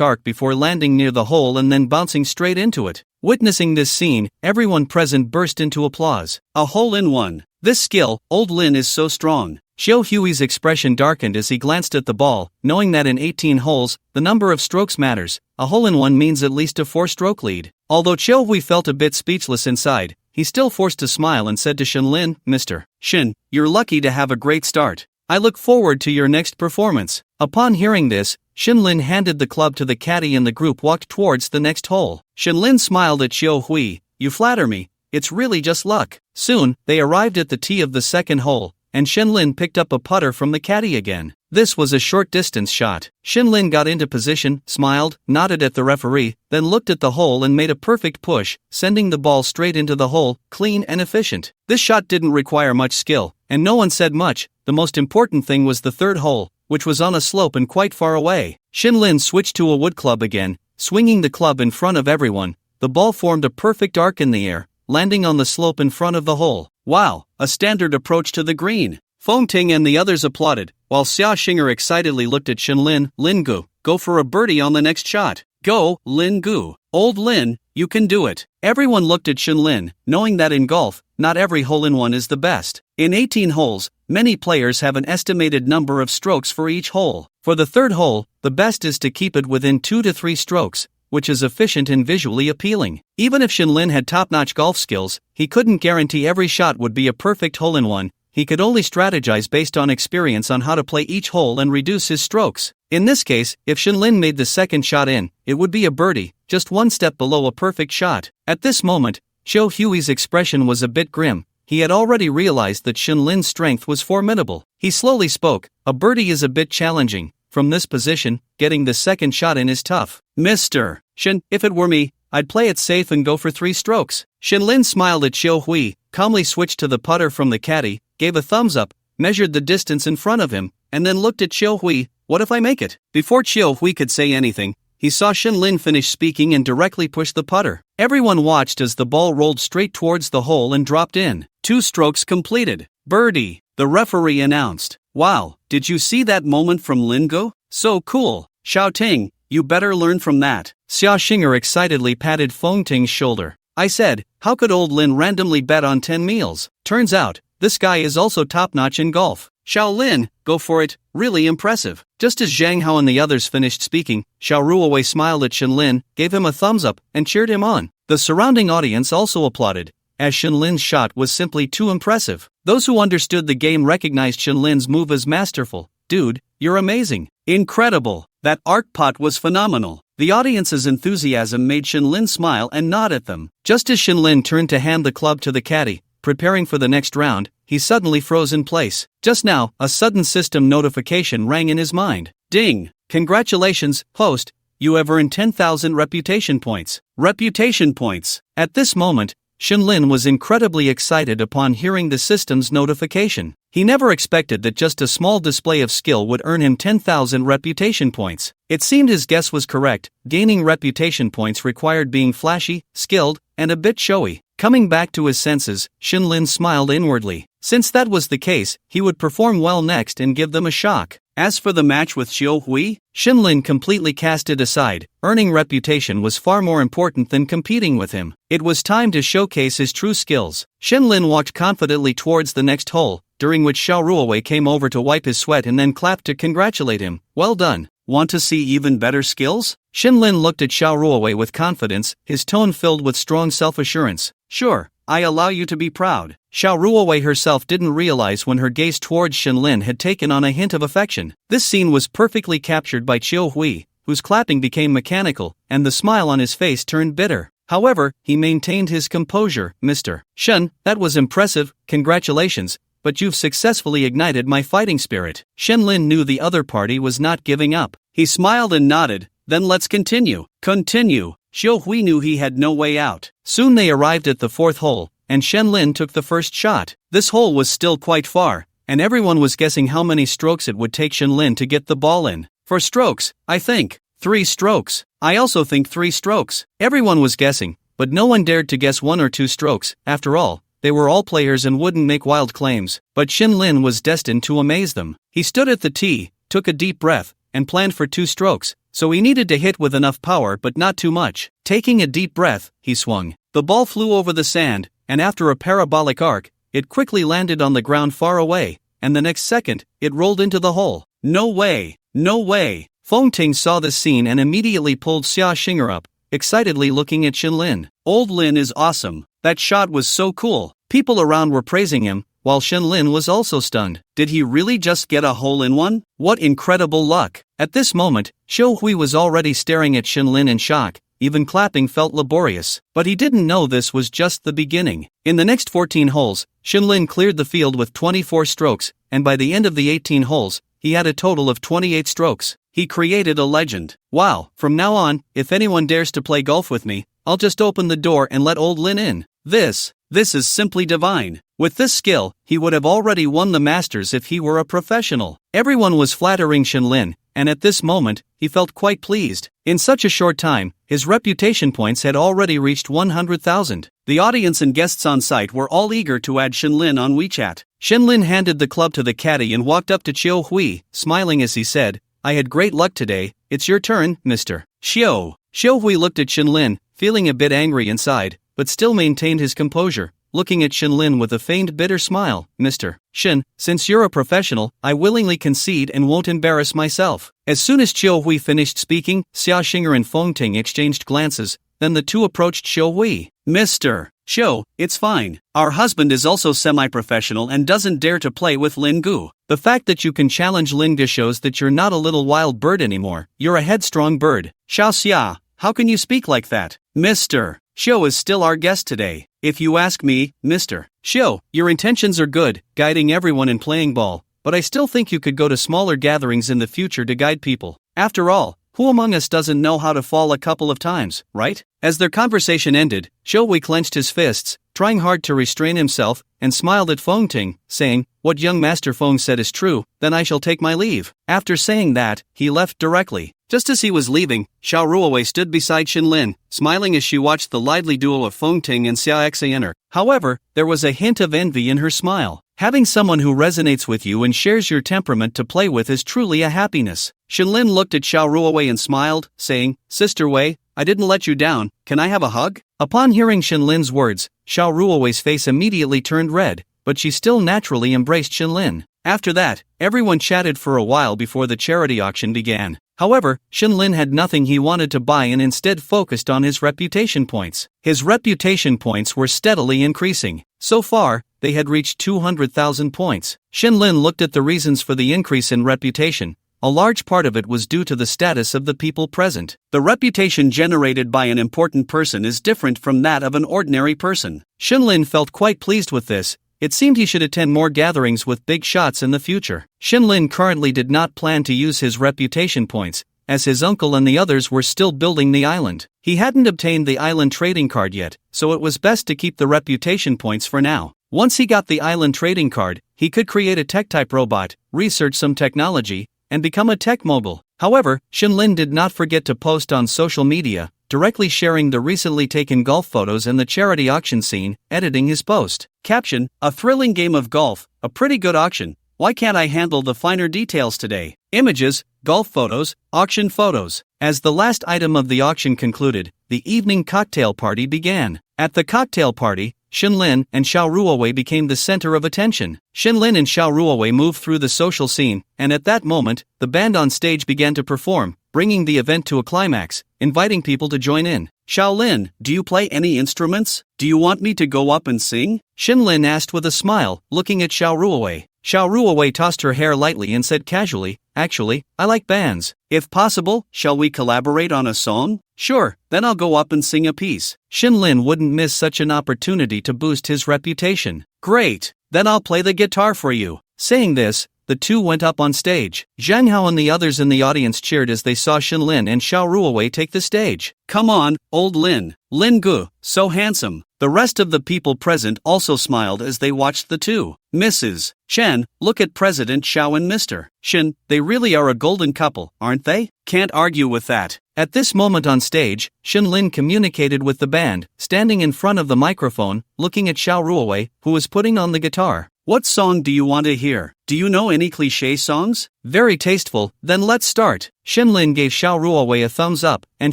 arc before landing near the hole and then bouncing straight into it. Witnessing this scene, everyone present burst into applause. A hole-in-one. This skill, old Lin is so strong. Xiao Hui's expression darkened as he glanced at the ball, knowing that in 18 holes, the number of strokes matters. A hole-in-one means at least a 4-stroke lead. Although Xiao Hui felt a bit speechless inside, he still forced a smile and said to Shenlin, Mr. Shin, you're lucky to have a great start. I look forward to your next performance. Upon hearing this, Shenlin handed the club to the caddy and the group walked towards the next hole. Shenlin smiled at Xiao Hui. You flatter me. It's really just luck. Soon, they arrived at the tee of the second hole, and Shenlin picked up a putter from the caddy again. This was a short distance shot. Shenlin got into position, smiled, nodded at the referee, then looked at the hole and made a perfect push, sending the ball straight into the hole, clean and efficient. This shot didn't require much skill, and no one said much. The most important thing was the third hole, which was on a slope and quite far away. Shenlin switched to a wood club again, swinging the club in front of everyone. The ball formed a perfect arc in the air, landing on the slope in front of the hole. Wow, a standard approach to the green. Feng Ting and the others applauded, while Xia Xinger excitedly looked at Shenlin. Lin Gu, go for a birdie on the next shot. Go, Lin Gu. Old Lin, you can do it. Everyone looked at Shenlin, knowing that in golf, not every hole-in-one is the best. In 18 holes, many players have an estimated number of strokes for each hole. For the third hole, the best is to keep it within 2 to 3 strokes, which is efficient and visually appealing. Even if Shenlin had top-notch golf skills, he couldn't guarantee every shot would be a perfect hole-in-one. He could only strategize based on experience on how to play each hole and reduce his strokes. In this case, if Shenlin made the second shot in, it would be a birdie, just one step below a perfect shot. At this moment, Xiao Hui's expression was a bit grim. He had already realized that Shenlin's strength was formidable. He slowly spoke, a birdie is a bit challenging. From this position, getting the second shot in is tough. Mr. Shen, if it were me, I'd play it safe and go for 3 strokes. Shenlin smiled at Xiao Hui, calmly switched to the putter from the caddy, gave a thumbs up, measured the distance in front of him, and then looked at Xiao Hui. What if I make it? Before Xiao Hui could say anything, he saw Shenlin finish speaking and directly push the putter. Everyone watched as the ball rolled straight towards the hole and dropped in. 2 strokes completed. Birdie, the referee announced. Wow, did you see that moment from Lingo? So cool. Xiao Ting, you better learn from that. Xia Xinger excitedly patted Feng Ting's shoulder. I said, how could old Lin randomly bet on 10 meals? Turns out, this guy is also top-notch in golf. Xiao Lin, go for it, really impressive. Just as Zhang Hao and the others finished speaking, Xiao Ruowei smiled at Shenlin, gave him a thumbs up, and cheered him on. The surrounding audience also applauded, as Shenlin's shot was simply too impressive. Those who understood the game recognized Shenlin's move as masterful. Dude, you're amazing. Incredible. That arc pot was phenomenal. The audience's enthusiasm made Shenlin smile and nod at them. Just as Shenlin turned to hand the club to the caddy, preparing for the next round, he suddenly froze in place. Just now, a sudden system notification rang in his mind. Ding! Congratulations, host, you have earned 10,000 reputation points. Reputation points. At this moment, Shinlin was incredibly excited upon hearing the system's notification. He never expected that just a small display of skill would earn him 10,000 reputation points. It seemed his guess was correct. Gaining reputation points required being flashy, skilled, and a bit showy. Coming back to his senses, Shinlin smiled inwardly. Since that was the case, he would perform well next and give them a shock. As for the match with Xiao Hui, Shinlin completely cast it aside. Earning reputation was far more important than competing with him. It was time to showcase his true skills. Shinlin walked confidently towards the next hole, during which Xiao Ruowei came over to wipe his sweat and then clapped to congratulate him. Well done. Want to see even better skills? Shinlin looked at Xiao Ruowei with confidence, his tone filled with strong self-assurance. Sure, I allow you to be proud. Xiao Ruowei herself didn't realize when her gaze towards Shinlin had taken on a hint of affection. This scene was perfectly captured by Xiao Hui, whose clapping became mechanical, and the smile on his face turned bitter. However, he maintained his composure. Mr. Shen, that was impressive, congratulations, but you've successfully ignited my fighting spirit. Shinlin knew the other party was not giving up. He smiled and nodded. Then let's continue. Continue. Xiao Hui knew he had no way out. Soon they arrived at the fourth hole, and Shenlin took the first shot. This hole was still quite far, and everyone was guessing how many strokes it would take Shenlin to get the ball in. 4 strokes, I think. 3 strokes. I also think 3 strokes. Everyone was guessing, but no one dared to guess 1 or 2 strokes. After all, they were all players and wouldn't make wild claims. But Shenlin was destined to amaze them. He stood at the tee, took a deep breath, and planned for 2 strokes, so he needed to hit with enough power but not too much. Taking a deep breath, he swung. The ball flew over the sand, and after a parabolic arc, it quickly landed on the ground far away, and the next second, it rolled into the hole. No way! No way! Feng Ting saw this scene and immediately pulled Xia Xinger up, excitedly looking at Shenlin. Old Lin is awesome. That shot was so cool. People around were praising him, while Shenlin was also stunned. Did he really just get a hole-in-one? What incredible luck! At this moment, Xiao Hui was already staring at Shenlin in shock. Even clapping felt laborious. But he didn't know this was just the beginning. In the next 14 holes, Shenlin cleared the field with 24 strokes, and by the end of the 18 holes, he had a total of 28 strokes. He created a legend. Wow, from now on, if anyone dares to play golf with me, I'll just open the door and let old Lin in. This is simply divine. With this skill, he would have already won the Masters if he were a professional. Everyone was flattering Shenlin, and at this moment, he felt quite pleased. In such a short time, his reputation points had already reached 100,000. The audience and guests on site were all eager to add Shenlin on WeChat. Shenlin handed the club to the caddy and walked up to Xiao Hui, smiling as he said, I had great luck today. It's your turn, Mr. Xiao. Xiao Hui looked at Shenlin, feeling a bit angry inside, but still maintained his composure, looking at Shenlin with a faint bitter smile. Mr. Shen, since you're a professional, I willingly concede and won't embarrass myself. As soon as Xiao Hui finished speaking, Xia Xinger and Feng Ting exchanged glances, then the two approached Xiao Hui. Mr. Xiao, it's fine. Our husband is also semi-professional and doesn't dare to play with Lin Gu. The fact that you can challenge Lin Gu shows that you're not a little wild bird anymore. You're a headstrong bird. Xiao Xia, how can you speak like that? Mr. Xiao is still our guest today. If you ask me, Mr. Xiao, your intentions are good, guiding everyone in playing ball, but I still think you could go to smaller gatherings in the future to guide people. After all, who among us doesn't know how to fall a couple of times, right? As their conversation ended, Xiao Hui clenched his fists, trying hard to restrain himself, and smiled at Feng Ting, saying, What young Master Feng said is true, then I shall take my leave. After saying that, he left directly. Just as he was leaving, Xiao Ruowei stood beside Shenlin, smiling as she watched the lively duel of Feng Ting and Xia Xinger. However, there was a hint of envy in her smile. Having someone who resonates with you and shares your temperament to play with is truly a happiness. Shenlin looked at Xiao Ruowei and smiled, saying, Sister Wei, I didn't let you down, can I have a hug? Upon hearing Shenlin's words, Xiao Ruowei's face immediately turned red, but she still naturally embraced Shenlin. After that, everyone chatted for a while before the charity auction began. However, Shenlin had nothing he wanted to buy and instead focused on his reputation points. His reputation points were steadily increasing. So far, they had reached 200,000 points. Shenlin looked at the reasons for the increase in reputation. A large part of it was due to the status of the people present. The reputation generated by an important person is different from that of an ordinary person. Shenlin felt quite pleased with this. It seemed he should attend more gatherings with big shots in the future. Shenlin currently did not plan to use his reputation points, as his uncle and the others were still building the island. He hadn't obtained the island trading card yet, so it was best to keep the reputation points for now. Once he got the island trading card, he could create a tech-type robot, research some technology, and become a tech mogul. However, Shinlin did not forget to post on social media, directly sharing the recently taken golf photos and the charity auction scene, editing his post. Caption: a thrilling game of golf, a pretty good auction. Why can't I handle the finer details today? Images, golf photos, auction photos. As the last item of the auction concluded, the evening cocktail party began. At the cocktail party, Shinlin and Xiao Ruowei became the center of attention. Shinlin and Xiao Ruowei moved through the social scene, and at that moment, the band on stage began to perform, bringing the event to a climax, inviting people to join in. Xiaolin, do you play any instruments? Do you want me to go up and sing? Shinlin asked with a smile, looking at Xiao Ruowei. Xiao Ruowei tossed her hair lightly and said casually, actually, I like bands. If possible, shall we collaborate on a song? Sure, then I'll go up and sing a piece. Shinlin wouldn't miss such an opportunity to boost his reputation. Great, then I'll play the guitar for you. Saying this, the two went up on stage. Zhang Hao and the others in the audience cheered as they saw Shinlin and Xiao Ruowei take the stage. Come on, old Lin. Lin Gu, so handsome. The rest of the people present also smiled as they watched the two. Mrs. Chen, look at President Xiao and Mr. Shin, they really are a golden couple, aren't they? Can't argue with that. At this moment on stage, Shinlin communicated with the band, standing in front of the microphone, looking at Xiao Ruowei, who was putting on the guitar. What song do you want to hear? Do you know any cliché songs? Very tasteful, then let's start. Shinlin gave Xiao Ruowei a thumbs up, and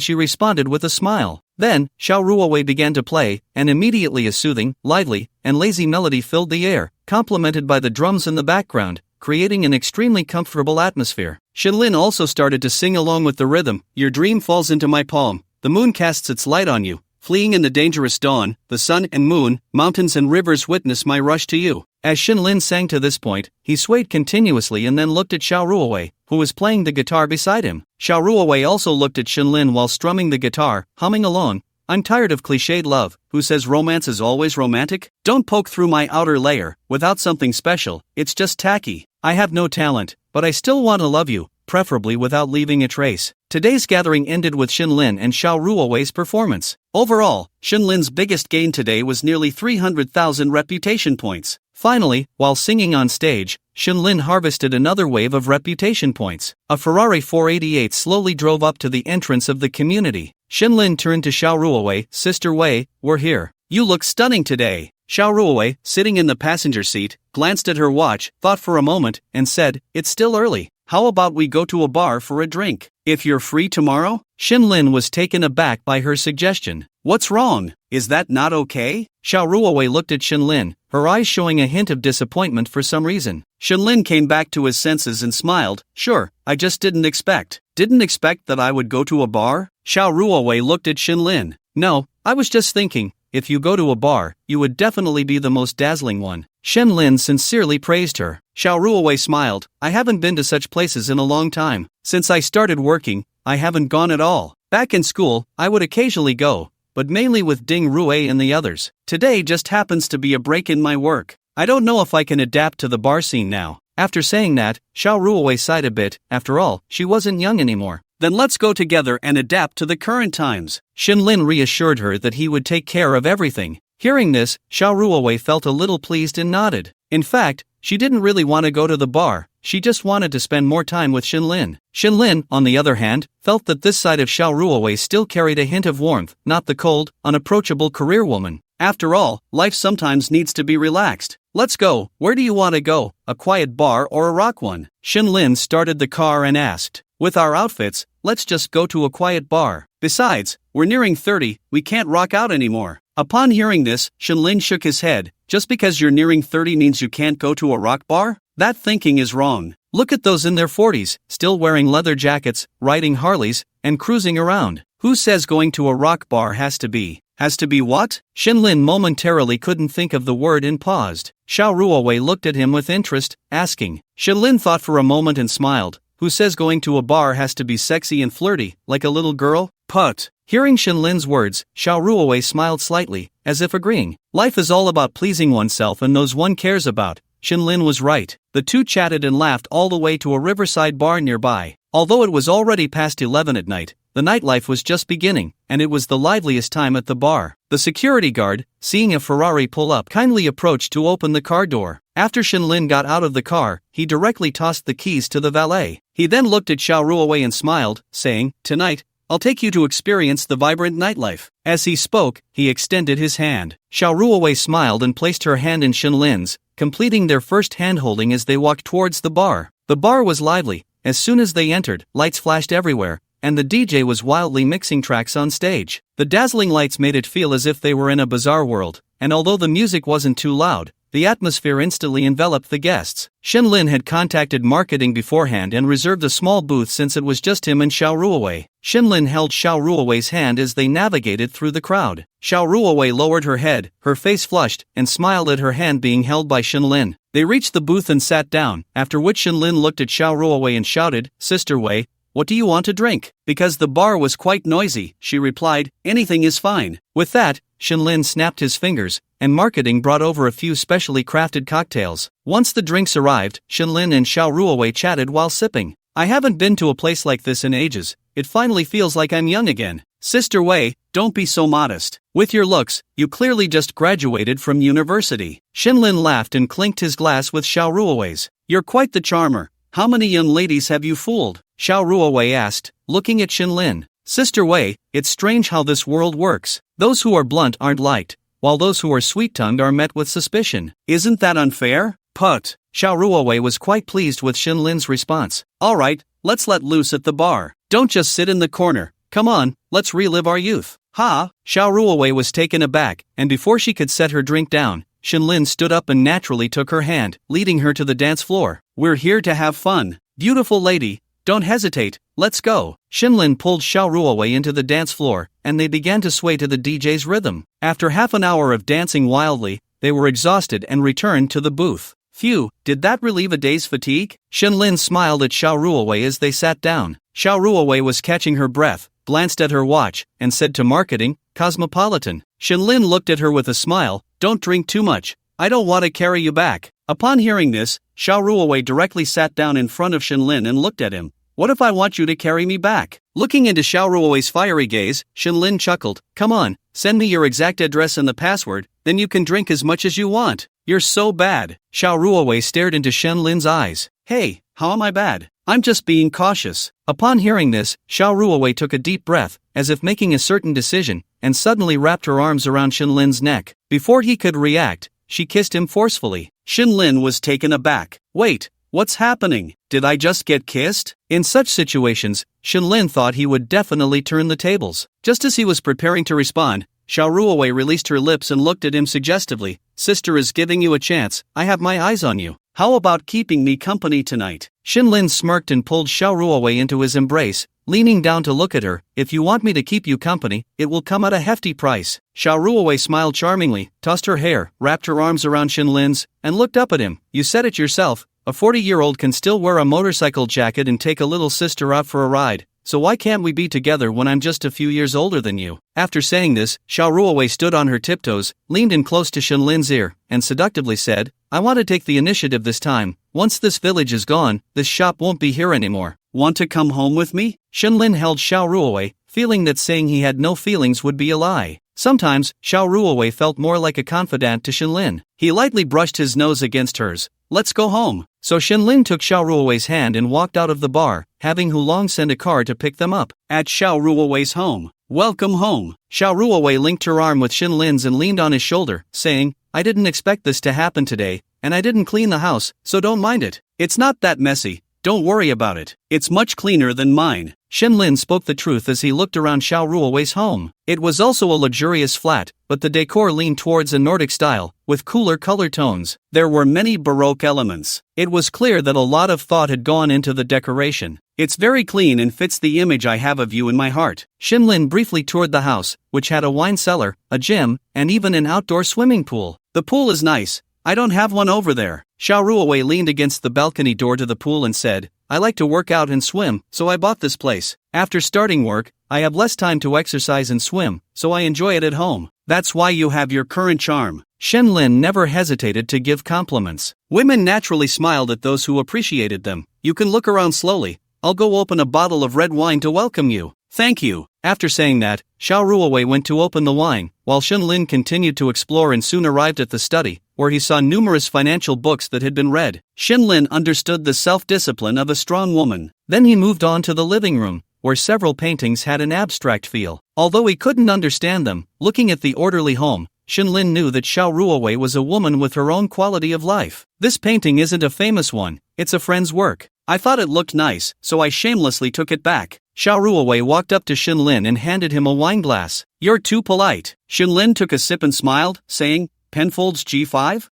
she responded with a smile. Then, Xiao Ruowei began to play, and immediately a soothing, lively, and lazy melody filled the air, complemented by the drums in the background, creating an extremely comfortable atmosphere. Shinlin also started to sing along with the rhythm. Your dream falls into my palm, the moon casts its light on you. Fleeing in the dangerous dawn, the sun and moon, mountains and rivers witness my rush to you. As Shinlin sang to this point, he swayed continuously and then looked at Xiao Ruowei, who was playing the guitar beside him. Xiao Ruowei also looked at Shinlin while strumming the guitar, humming along. I'm tired of cliched love. Who says romance is always romantic? Don't poke through my outer layer, without something special, it's just tacky. I have no talent, but I still want to love you, preferably without leaving a trace. Today's gathering ended with Shinlin and Xiao Ruowei's performance. Overall, Shinlin's biggest gain today was nearly 300,000 reputation points. Finally, while singing on stage, Shinlin harvested another wave of reputation points. A Ferrari 488 slowly drove up to the entrance of the community. Shinlin turned to Xiao Ruowei, Sister Wei, we're here. You look stunning today. Xiao Ruowei, sitting in the passenger seat, glanced at her watch, thought for a moment, and said, it's still early. How about we go to a bar for a drink? If you're free tomorrow? Shinlin was taken aback by her suggestion. What's wrong? Is that not okay? Xiao Ruowei looked at Shinlin, her eyes showing a hint of disappointment for some reason. Shinlin came back to his senses and smiled. Sure, I just didn't expect that I would go to a bar? Xiao Ruowei looked at Shinlin. No, I was just thinking, if you go to a bar, you would definitely be the most dazzling one. Shinlin sincerely praised her. Xiao Ruowei smiled. I haven't been to such places in a long time. Since I started working, I haven't gone at all. Back in school, I would occasionally go, but mainly with Ding Ruwei and the others. Today just happens to be a break in my work. I don't know if I can adapt to the bar scene now. After saying that, Xiao Ruowei sighed a bit. After all, she wasn't young anymore. Then let's go together and adapt to the current times. Shinlin reassured her that he would take care of everything. Hearing this, Xiao Ruowei felt a little pleased and nodded. In fact, she didn't really want to go to the bar, she just wanted to spend more time with Shinlin. Shinlin, on the other hand, felt that this side of Xiao Ruowei still carried a hint of warmth, not the cold, unapproachable career woman. After all, life sometimes needs to be relaxed. Let's go. Where do you want to go? A quiet bar or a rock one? Shinlin started the car and asked. With our outfits, let's just go to a quiet bar. Besides, we're nearing 30, we can't rock out anymore. Upon hearing this, Shinlin shook his head. Just because you're nearing 30 means you can't go to a rock bar? That thinking is wrong. Look at those in their 40s, still wearing leather jackets, riding Harleys, and cruising around. Who says going to a rock bar has to be what? Shinlin momentarily couldn't think of the word and paused. Xiao Ruowei looked at him with interest, asking. Shinlin thought for a moment and smiled. Who says going to a bar has to be sexy and flirty, like a little girl? Put. Hearing Shinlin's words, Xiao Ruowei smiled slightly, as if agreeing. Life is all about pleasing oneself and those one cares about. Shinlin was right. The two chatted and laughed all the way to a riverside bar nearby. Although it was already past 11 at night, the nightlife was just beginning, and it was the liveliest time at the bar. The security guard, seeing a Ferrari pull up, kindly approached to open the car door. After Shinlin got out of the car, he directly tossed the keys to the valet. He then looked at Xiao Ruowei and smiled, saying, "Tonight, I'll take you to experience the vibrant nightlife." As he spoke, he extended his hand. Xiao Ruowei smiled and placed her hand in Shinlin's, completing their first hand-holding as they walked towards the bar. The bar was lively. As soon as they entered, lights flashed everywhere, and the DJ was wildly mixing tracks on stage. The dazzling lights made it feel as if they were in a bizarre world, and although the music wasn't too loud, the atmosphere instantly enveloped the guests. Shinlin had contacted marketing beforehand and reserved a small booth since it was just him and Xiao Ruowei. Shinlin held Xiao Ruowei's hand as they navigated through the crowd. Xiao Ruowei lowered her head, her face flushed, and smiled at her hand being held by Shinlin. They reached the booth and sat down, after which Shinlin looked at Xiao Ruowei and shouted, "Sister Wei, what do you want to drink?" Because the bar was quite noisy, she replied, "Anything is fine." With that, Shinlin snapped his fingers, and marketing brought over a few specially crafted cocktails. Once the drinks arrived, Shinlin and Xiao Ruowei chatted while sipping. "I haven't been to a place like this in ages. It finally feels like I'm young again." "Sister Wei, don't be so modest. With your looks, you clearly just graduated from university." Shinlin laughed and clinked his glass with Xiao Ruowei's. "You're quite the charmer. How many young ladies have you fooled?" Xiao Ruowei asked, looking at Shinlin. "Sister Wei, it's strange how this world works. Those who are blunt aren't liked, while those who are sweet-tongued are met with suspicion. Isn't that unfair?" "Put." Xiao Ruowei was quite pleased with Shinlin's response. "Alright, let's let loose at the bar. Don't just sit in the corner. Come on, let's relive our youth." "Ha!" Xiao Ruowei was taken aback, and before she could set her drink down, Shinlin stood up and naturally took her hand, leading her to the dance floor. "We're here to have fun. Beautiful lady, don't hesitate, let's go." Shinlin pulled Xiao Ruowei into the dance floor, and they began to sway to the DJ's rhythm. After half an hour of dancing wildly, they were exhausted and returned to the booth. "Phew, did that relieve a day's fatigue?" Shinlin smiled at Xiao Ruowei as they sat down. Xiao Ruowei was catching her breath, glanced at her watch, and said to marketing, "Cosmopolitan." Shinlin looked at her with a smile, "Don't drink too much. I don't want to carry you back." Upon hearing this, Xiao Ruowei directly sat down in front of Shinlin and looked at him. "What if I want you to carry me back?" Looking into Xiao Ruowei's fiery gaze, Shinlin chuckled, "Come on, send me your exact address and the password, then you can drink as much as you want." "You're so bad." Xiao Ruowei stared into Shinlin's eyes. "Hey, how am I bad? I'm just being cautious." Upon hearing this, Xiao Ruowei took a deep breath, as if making a certain decision, and suddenly wrapped her arms around Shinlin's neck. Before he could react, she kissed him forcefully. Shinlin was taken aback. "Wait, what's happening? Did I just get kissed?" In such situations, Shinlin thought he would definitely turn the tables. Just as he was preparing to respond, Xiao Ruowei released her lips and looked at him suggestively. "Sister is giving you a chance. I have my eyes on you. How about keeping me company tonight?" Shinlin smirked and pulled Xiao Ruowei into his embrace, leaning down to look at her. "If you want me to keep you company, it will come at a hefty price." Xiao Ruowei smiled charmingly, tossed her hair, wrapped her arms around Shinlin's, and looked up at him. "You said it yourself, a 40-year-old can still wear a motorcycle jacket and take a little sister out for a ride, so why can't we be together when I'm just a few years older than you?" After saying this, Xiao Ruowei stood on her tiptoes, leaned in close to Shinlin's ear, and seductively said, "I want to take the initiative this time. Once this village is gone, this shop won't be here anymore. Want to come home with me?" Shinlin held Xiao Ruowei, feeling that saying he had no feelings would be a lie. Sometimes, Xiao Ruowei felt more like a confidant to Shinlin. He lightly brushed his nose against hers. "Let's go home." So Shinlin took Xiao Ruowei's hand and walked out of the bar, having Hulong send a car to pick them up. At Xiao Ruowei's home. "Welcome home." Xiao Ruowei linked her arm with Shinlin's and leaned on his shoulder, saying, "I didn't expect this to happen today, and I didn't clean the house, so don't mind it. It's not that messy. Don't worry about it. It's much cleaner than mine." Shinlin spoke the truth as he looked around Xiao Ruowei's home. It was also a luxurious flat, but the decor leaned towards a Nordic style, with cooler color tones. There were many Baroque elements. It was clear that a lot of thought had gone into the decoration. "It's very clean and fits the image I have of you in my heart." Shinlin briefly toured the house, which had a wine cellar, a gym, and even an outdoor swimming pool. "The pool is nice. I don't have one over there." Xiao Ruowei leaned against the balcony door to the pool and said, "I like to work out and swim, so I bought this place. After starting work, I have less time to exercise and swim, so I enjoy it at home. That's why you have your current charm." Shinlin never hesitated to give compliments. Women naturally smiled at those who appreciated them. "You can look around slowly. I'll go open a bottle of red wine to welcome you. Thank you. After saying that, Xiao Ruowei went to open the wine, while Shenlin continued to explore and soon arrived at the study, where he saw numerous financial books that had been read. Shenlin understood the self-discipline of a strong woman. Then he moved on to the living room, where several paintings had an abstract feel. Although he couldn't understand them, looking at the orderly home, Shenlin knew that Xiao Ruowei was a woman with her own quality of life. This painting isn't a famous one, it's a friend's work. I thought it looked nice, so I shamelessly took it back. Xiao Ruowei walked up to Shenlin and handed him a wine glass. You're too polite. Shenlin took a sip and smiled, saying, Penfolds G5?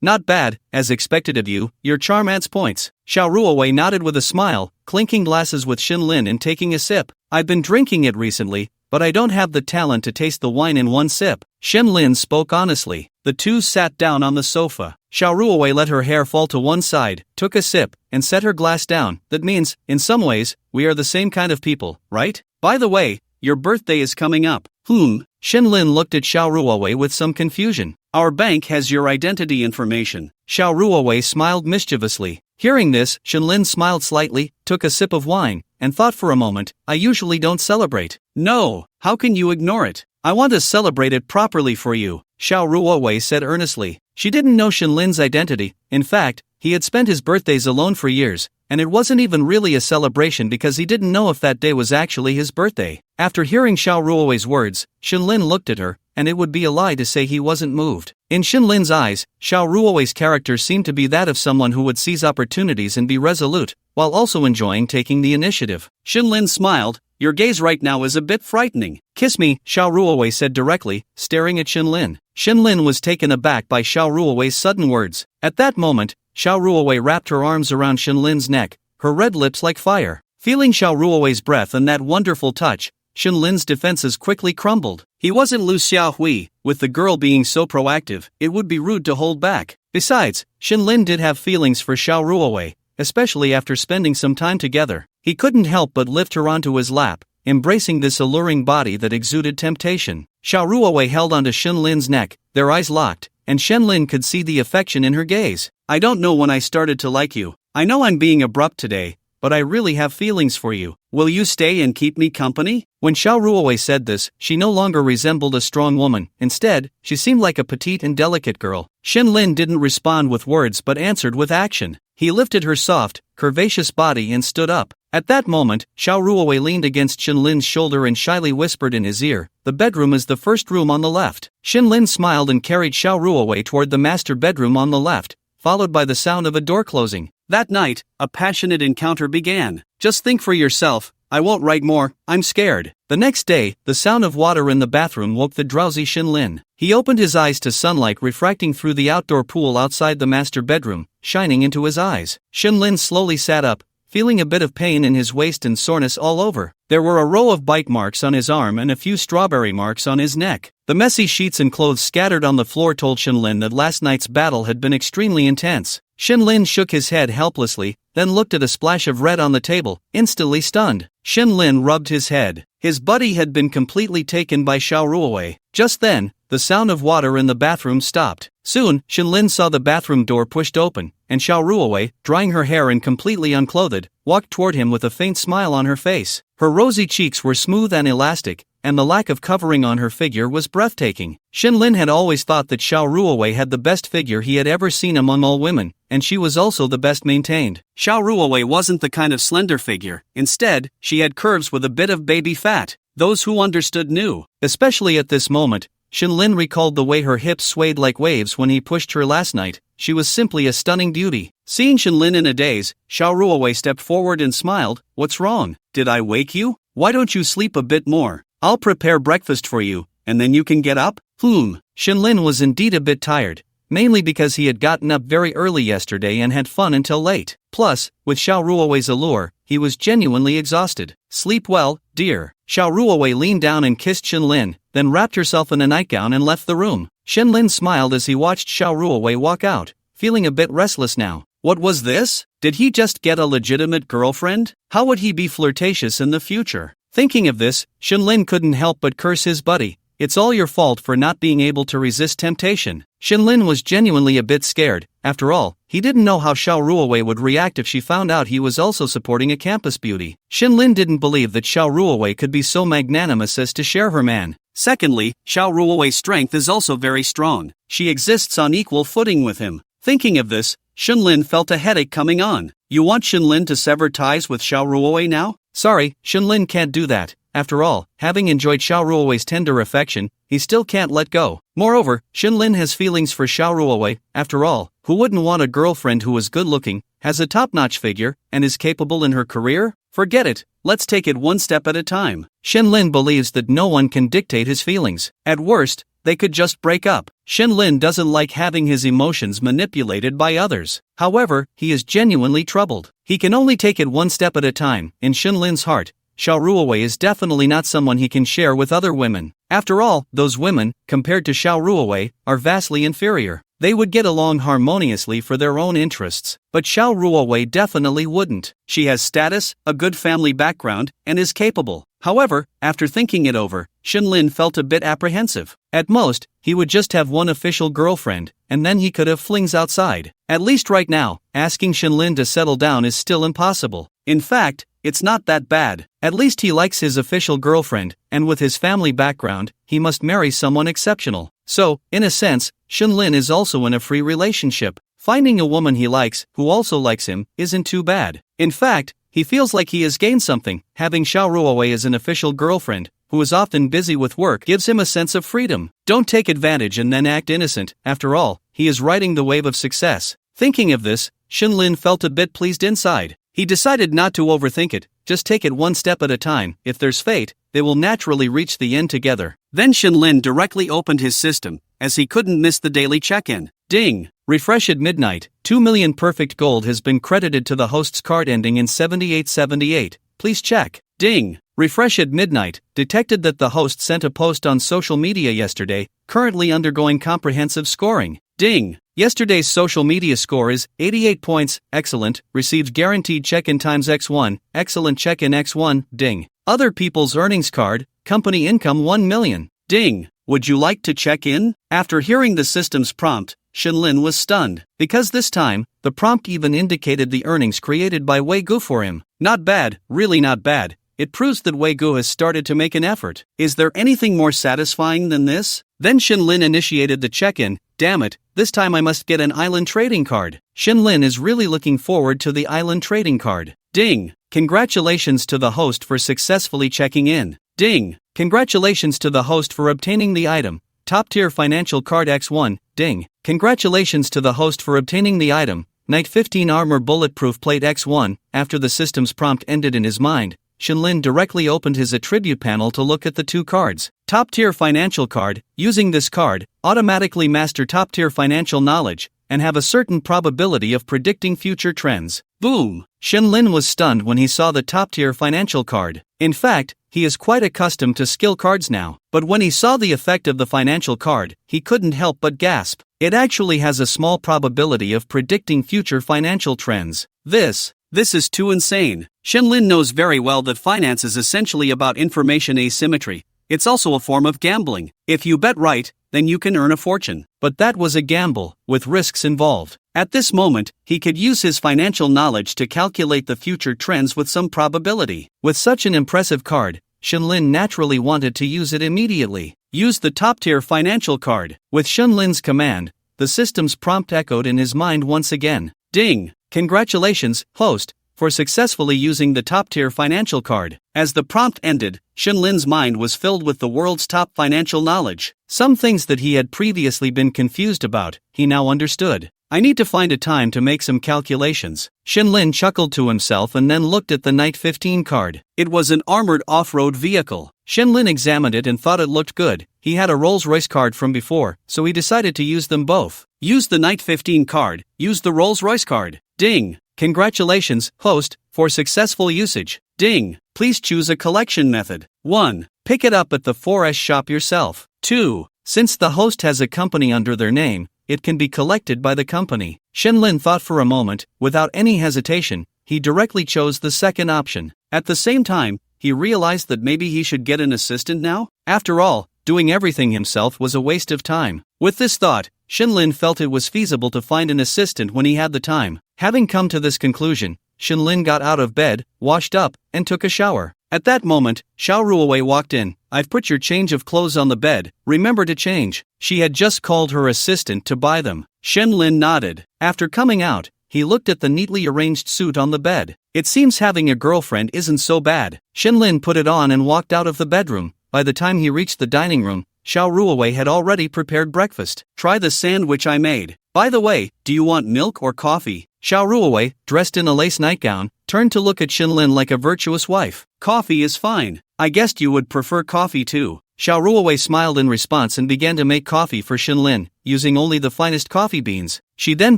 Not bad, as expected of you, your charm adds points. Xiao Ruowei nodded with a smile, clinking glasses with Shenlin and taking a sip. I've been drinking it recently, but I don't have the talent to taste the wine in one sip. Shenlin spoke honestly. The two sat down on the sofa. Xiao Ruowei let her hair fall to one side, took a sip, and set her glass down. That means, in some ways, we are the same kind of people, right? By the way, your birthday is coming up. Shenlin looked at Xiao Ruowei with some confusion. Our bank has your identity information. Xiao Ruowei smiled mischievously. Hearing this, Shenlin smiled slightly, took a sip of wine, and thought for a moment, I usually don't celebrate. No, how can you ignore it? I want to celebrate it properly for you, Xiao Ruowei said earnestly. She didn't know Shenlin's identity. In fact, he had spent his birthdays alone for years, and it wasn't even really a celebration because he didn't know if that day was actually his birthday. After hearing Xiao Ruowei's words, Shenlin looked at her, and it would be a lie to say he wasn't moved. In Shenlin's eyes, Xiao Ruowei's character seemed to be that of someone who would seize opportunities and be resolute, while also enjoying taking the initiative. Shenlin smiled. Your gaze right now is a bit frightening. Kiss me, Xiao Ruowei said directly, staring at Shenlin. Shenlin was taken aback by Xiao Ruowei's sudden words. At that moment, Xiao Ruowei wrapped her arms around Shenlin's neck, her red lips like fire. Feeling Xiao Ruowei's breath and that wonderful touch, Shenlin's defenses quickly crumbled. He wasn't Lu Xiaohui. With the girl being so proactive, it would be rude to hold back. Besides, Shenlin did have feelings for Xiao Ruowei, especially after spending some time together. He couldn't help but lift her onto his lap, embracing this alluring body that exuded temptation. Xiao Ruowei held onto Shenlin's neck, their eyes locked, and Shenlin could see the affection in her gaze. I don't know when I started to like you. I know I'm being abrupt today, but I really have feelings for you. Will you stay and keep me company? When Xiao Ruowei said this, she no longer resembled a strong woman. Instead, she seemed like a petite and delicate girl. Shenlin didn't respond with words but answered with action. He lifted her soft, curvaceous body and stood up. At that moment, Xiao Ruowei leaned against Shenlin's shoulder and shyly whispered in his ear, the bedroom is the first room on the left. Shenlin smiled and carried Xiao Ruowei toward the master bedroom on the left, followed by the sound of a door closing. That night, a passionate encounter began. Just think for yourself, I won't write more, I'm scared. The next day, the sound of water in the bathroom woke the drowsy Shenlin. He opened his eyes to sunlight refracting through the outdoor pool outside the master bedroom, shining into his eyes. Shenlin slowly sat up, feeling a bit of pain in his waist and soreness all over. There were a row of bite marks on his arm and a few strawberry marks on his neck. The messy sheets and clothes scattered on the floor told Shenlin that last night's battle had been extremely intense. Shenlin shook his head helplessly, then looked at a splash of red on the table, instantly stunned. Shenlin rubbed his head. His buddy had been completely taken by Xiao Ruowei. Just then, the sound of water in the bathroom stopped. Soon, Shenlin saw the bathroom door pushed open, and Xiao Ruowei, drying her hair and completely unclothed, walked toward him with a faint smile on her face. Her rosy cheeks were smooth and elastic, and the lack of covering on her figure was breathtaking. Shenlin had always thought that Xiao Ruowei had the best figure he had ever seen among all women, and she was also the best maintained. Xiao Ruowei wasn't the kind of slender figure. Instead, she had curves with a bit of baby fat. Those who understood knew. Especially at this moment, Shenlin recalled the way her hips swayed like waves when he pushed her last night. She was simply a stunning beauty. Seeing Shenlin in a daze, Xiao Ruowei stepped forward and smiled. What's wrong? Did I wake you? Why don't you sleep a bit more? I'll prepare breakfast for you, and then you can get up? Shenlin was indeed a bit tired, mainly because he had gotten up very early yesterday and had fun until late. Plus, with Xiao Ruowei's allure, he was genuinely exhausted. Sleep well, dear. Xiao Ruowei leaned down and kissed Shenlin, then wrapped herself in a nightgown and left the room. Shenlin smiled as he watched Xiao Ruowei walk out, feeling a bit restless now. What was this? Did he just get a legitimate girlfriend? How would he be flirtatious in the future? Thinking of this, Shenlin couldn't help but curse his buddy. it's all your fault for not being able to resist temptation. Shinlin was genuinely a bit scared. After all, he didn't know how Xiao Ruowei would react if she found out he was also supporting a campus beauty. Shinlin didn't believe that Xiao Ruowei could be so magnanimous as to share her man. Secondly, Xiao Ruowei's strength is also very strong. She exists on equal footing with him. Thinking of this, Shinlin felt a headache coming on. You want Shinlin to sever ties with Xiao Ruowei now? Sorry, Shinlin can't do that. After all, having enjoyed Xiao Ruowei's tender affection, he still can't let go. Moreover, Shinlin has feelings for Xiao Ruowei. After all, who wouldn't want a girlfriend who is good-looking, has a top-notch figure, and is capable in her career? Forget it, let's take it one step at a time. Shinlin believes that no one can dictate his feelings. At worst, they could just break up. Shinlin doesn't like having his emotions manipulated by others. However, he is genuinely troubled. He can only take it one step at a time. In Shinlin's heart, Xiao Ruowei is definitely not someone he can share with other women. After all, those women, compared to Xiao Ruowei, are vastly inferior. They would get along harmoniously for their own interests, but Xiao Ruowei definitely wouldn't. She has status, a good family background, and is capable. However, after thinking it over, Shinlin felt a bit apprehensive. At most, he would just have one official girlfriend, and then he could have flings outside. At least right now, asking Shinlin to settle down is still impossible. In fact, it's not that bad. At least he likes his official girlfriend, and with his family background, he must marry someone exceptional. So, in a sense, Shinlin is also in a free relationship. Finding a woman he likes, who also likes him, isn't too bad. In fact, he feels like he has gained something. Having Xiao Ruowei as an official girlfriend, who is often busy with work, gives him a sense of freedom. Don't take advantage and then act innocent. After all, he is riding the wave of success. Thinking of this, Shinlin felt a bit pleased inside. He decided not to overthink it, just take it one step at a time. If there's fate, they will naturally reach the end together. Then Shinlin directly opened his system, as he couldn't miss the daily check-in. Ding! Refresh at midnight. 2 million perfect gold has been credited to the host's card ending in 7878. Please check. Ding! Refresh at midnight. Detected that the host sent a post on social media yesterday, currently undergoing comprehensive scoring. Ding! Yesterday's social media score is 88 points. Excellent. Received guaranteed check-in times X1. Excellent check-in X1. Ding. Other people's earnings card. Company income 1 million. Ding. Would you like to check in? After hearing the system's prompt, Shinlin was stunned, because this time, the prompt even indicated the earnings created by Wei Gu for him. Not bad, really not bad. It proves that Wei Gu has started to make an effort. Is there anything more satisfying than this? Then Shinlin initiated the check-in. Damn it, this time I must get an island trading card. Shinlin is really looking forward to the island trading card. Ding! Congratulations to the host for successfully checking in. Ding! Congratulations to the host for obtaining the item. Top-tier financial card X1. Ding! Congratulations to the host for obtaining the item. Knight 15 armor bulletproof plate X1. After the system's prompt ended in his mind, Shinlin directly opened his attribute panel to look at the two cards. Top-tier financial card. Using this card, automatically master top-tier financial knowledge, and have a certain probability of predicting future trends. Boom! Shinlin was stunned when he saw the top-tier financial card. In fact, he is quite accustomed to skill cards now, but when he saw the effect of the financial card, he couldn't help but gasp. It actually has a small probability of predicting future financial trends. This is too insane. Shinlin knows very well that finance is essentially about information asymmetry. It's also a form of gambling. If you bet right, then you can earn a fortune. But that was a gamble, with risks involved. At this moment, he could use his financial knowledge to calculate the future trends with some probability. With such an impressive card, Shinlin naturally wanted to use it immediately. Use the top-tier financial card. With Shinlin's command, the system's prompt echoed in his mind once again. Ding! Congratulations, host, for successfully using the top-tier financial card. As the prompt ended, Shinlin's mind was filled with the world's top financial knowledge. Some things that he had previously been confused about, he now understood. I need to find a time to make some calculations. Shinlin chuckled to himself and then looked at the Knight 15 card. It was an armored off-road vehicle. Shinlin examined it and thought it looked good. He had a Rolls-Royce card from before, so he decided to use them both. Use the Knight 15 card, use the Rolls-Royce card. Ding! Congratulations, host, for successful usage. Ding! Please choose a collection method. 1. Pick it up at the 4S shop yourself. 2. Since the host has a company under their name, it can be collected by the company. Shinlin thought for a moment. Without any hesitation, he directly chose the second option. At the same time, he realized that maybe he should get an assistant now. After all, doing everything himself was a waste of time. With this thought, Shinlin felt it was feasible to find an assistant when he had the time. Having come to this conclusion, Shinlin got out of bed, washed up, and took a shower. At that moment, Xiao Ruowei walked in. "I've put your change of clothes on the bed, remember to change." She had just called her assistant to buy them. Shinlin nodded. After coming out, he looked at the neatly arranged suit on the bed. It seems having a girlfriend isn't so bad. Shinlin put it on and walked out of the bedroom. By the time he reached the dining room, Xiao Ruowei had already prepared breakfast. "Try the sandwich I made. By the way, do you want milk or coffee?" Xiao Ruowei, dressed in a lace nightgown, turned to look at Shinlin like a virtuous wife. "Coffee is fine. I guessed you would prefer coffee too." Xiao Ruowei smiled in response and began to make coffee for Shinlin, using only the finest coffee beans. She then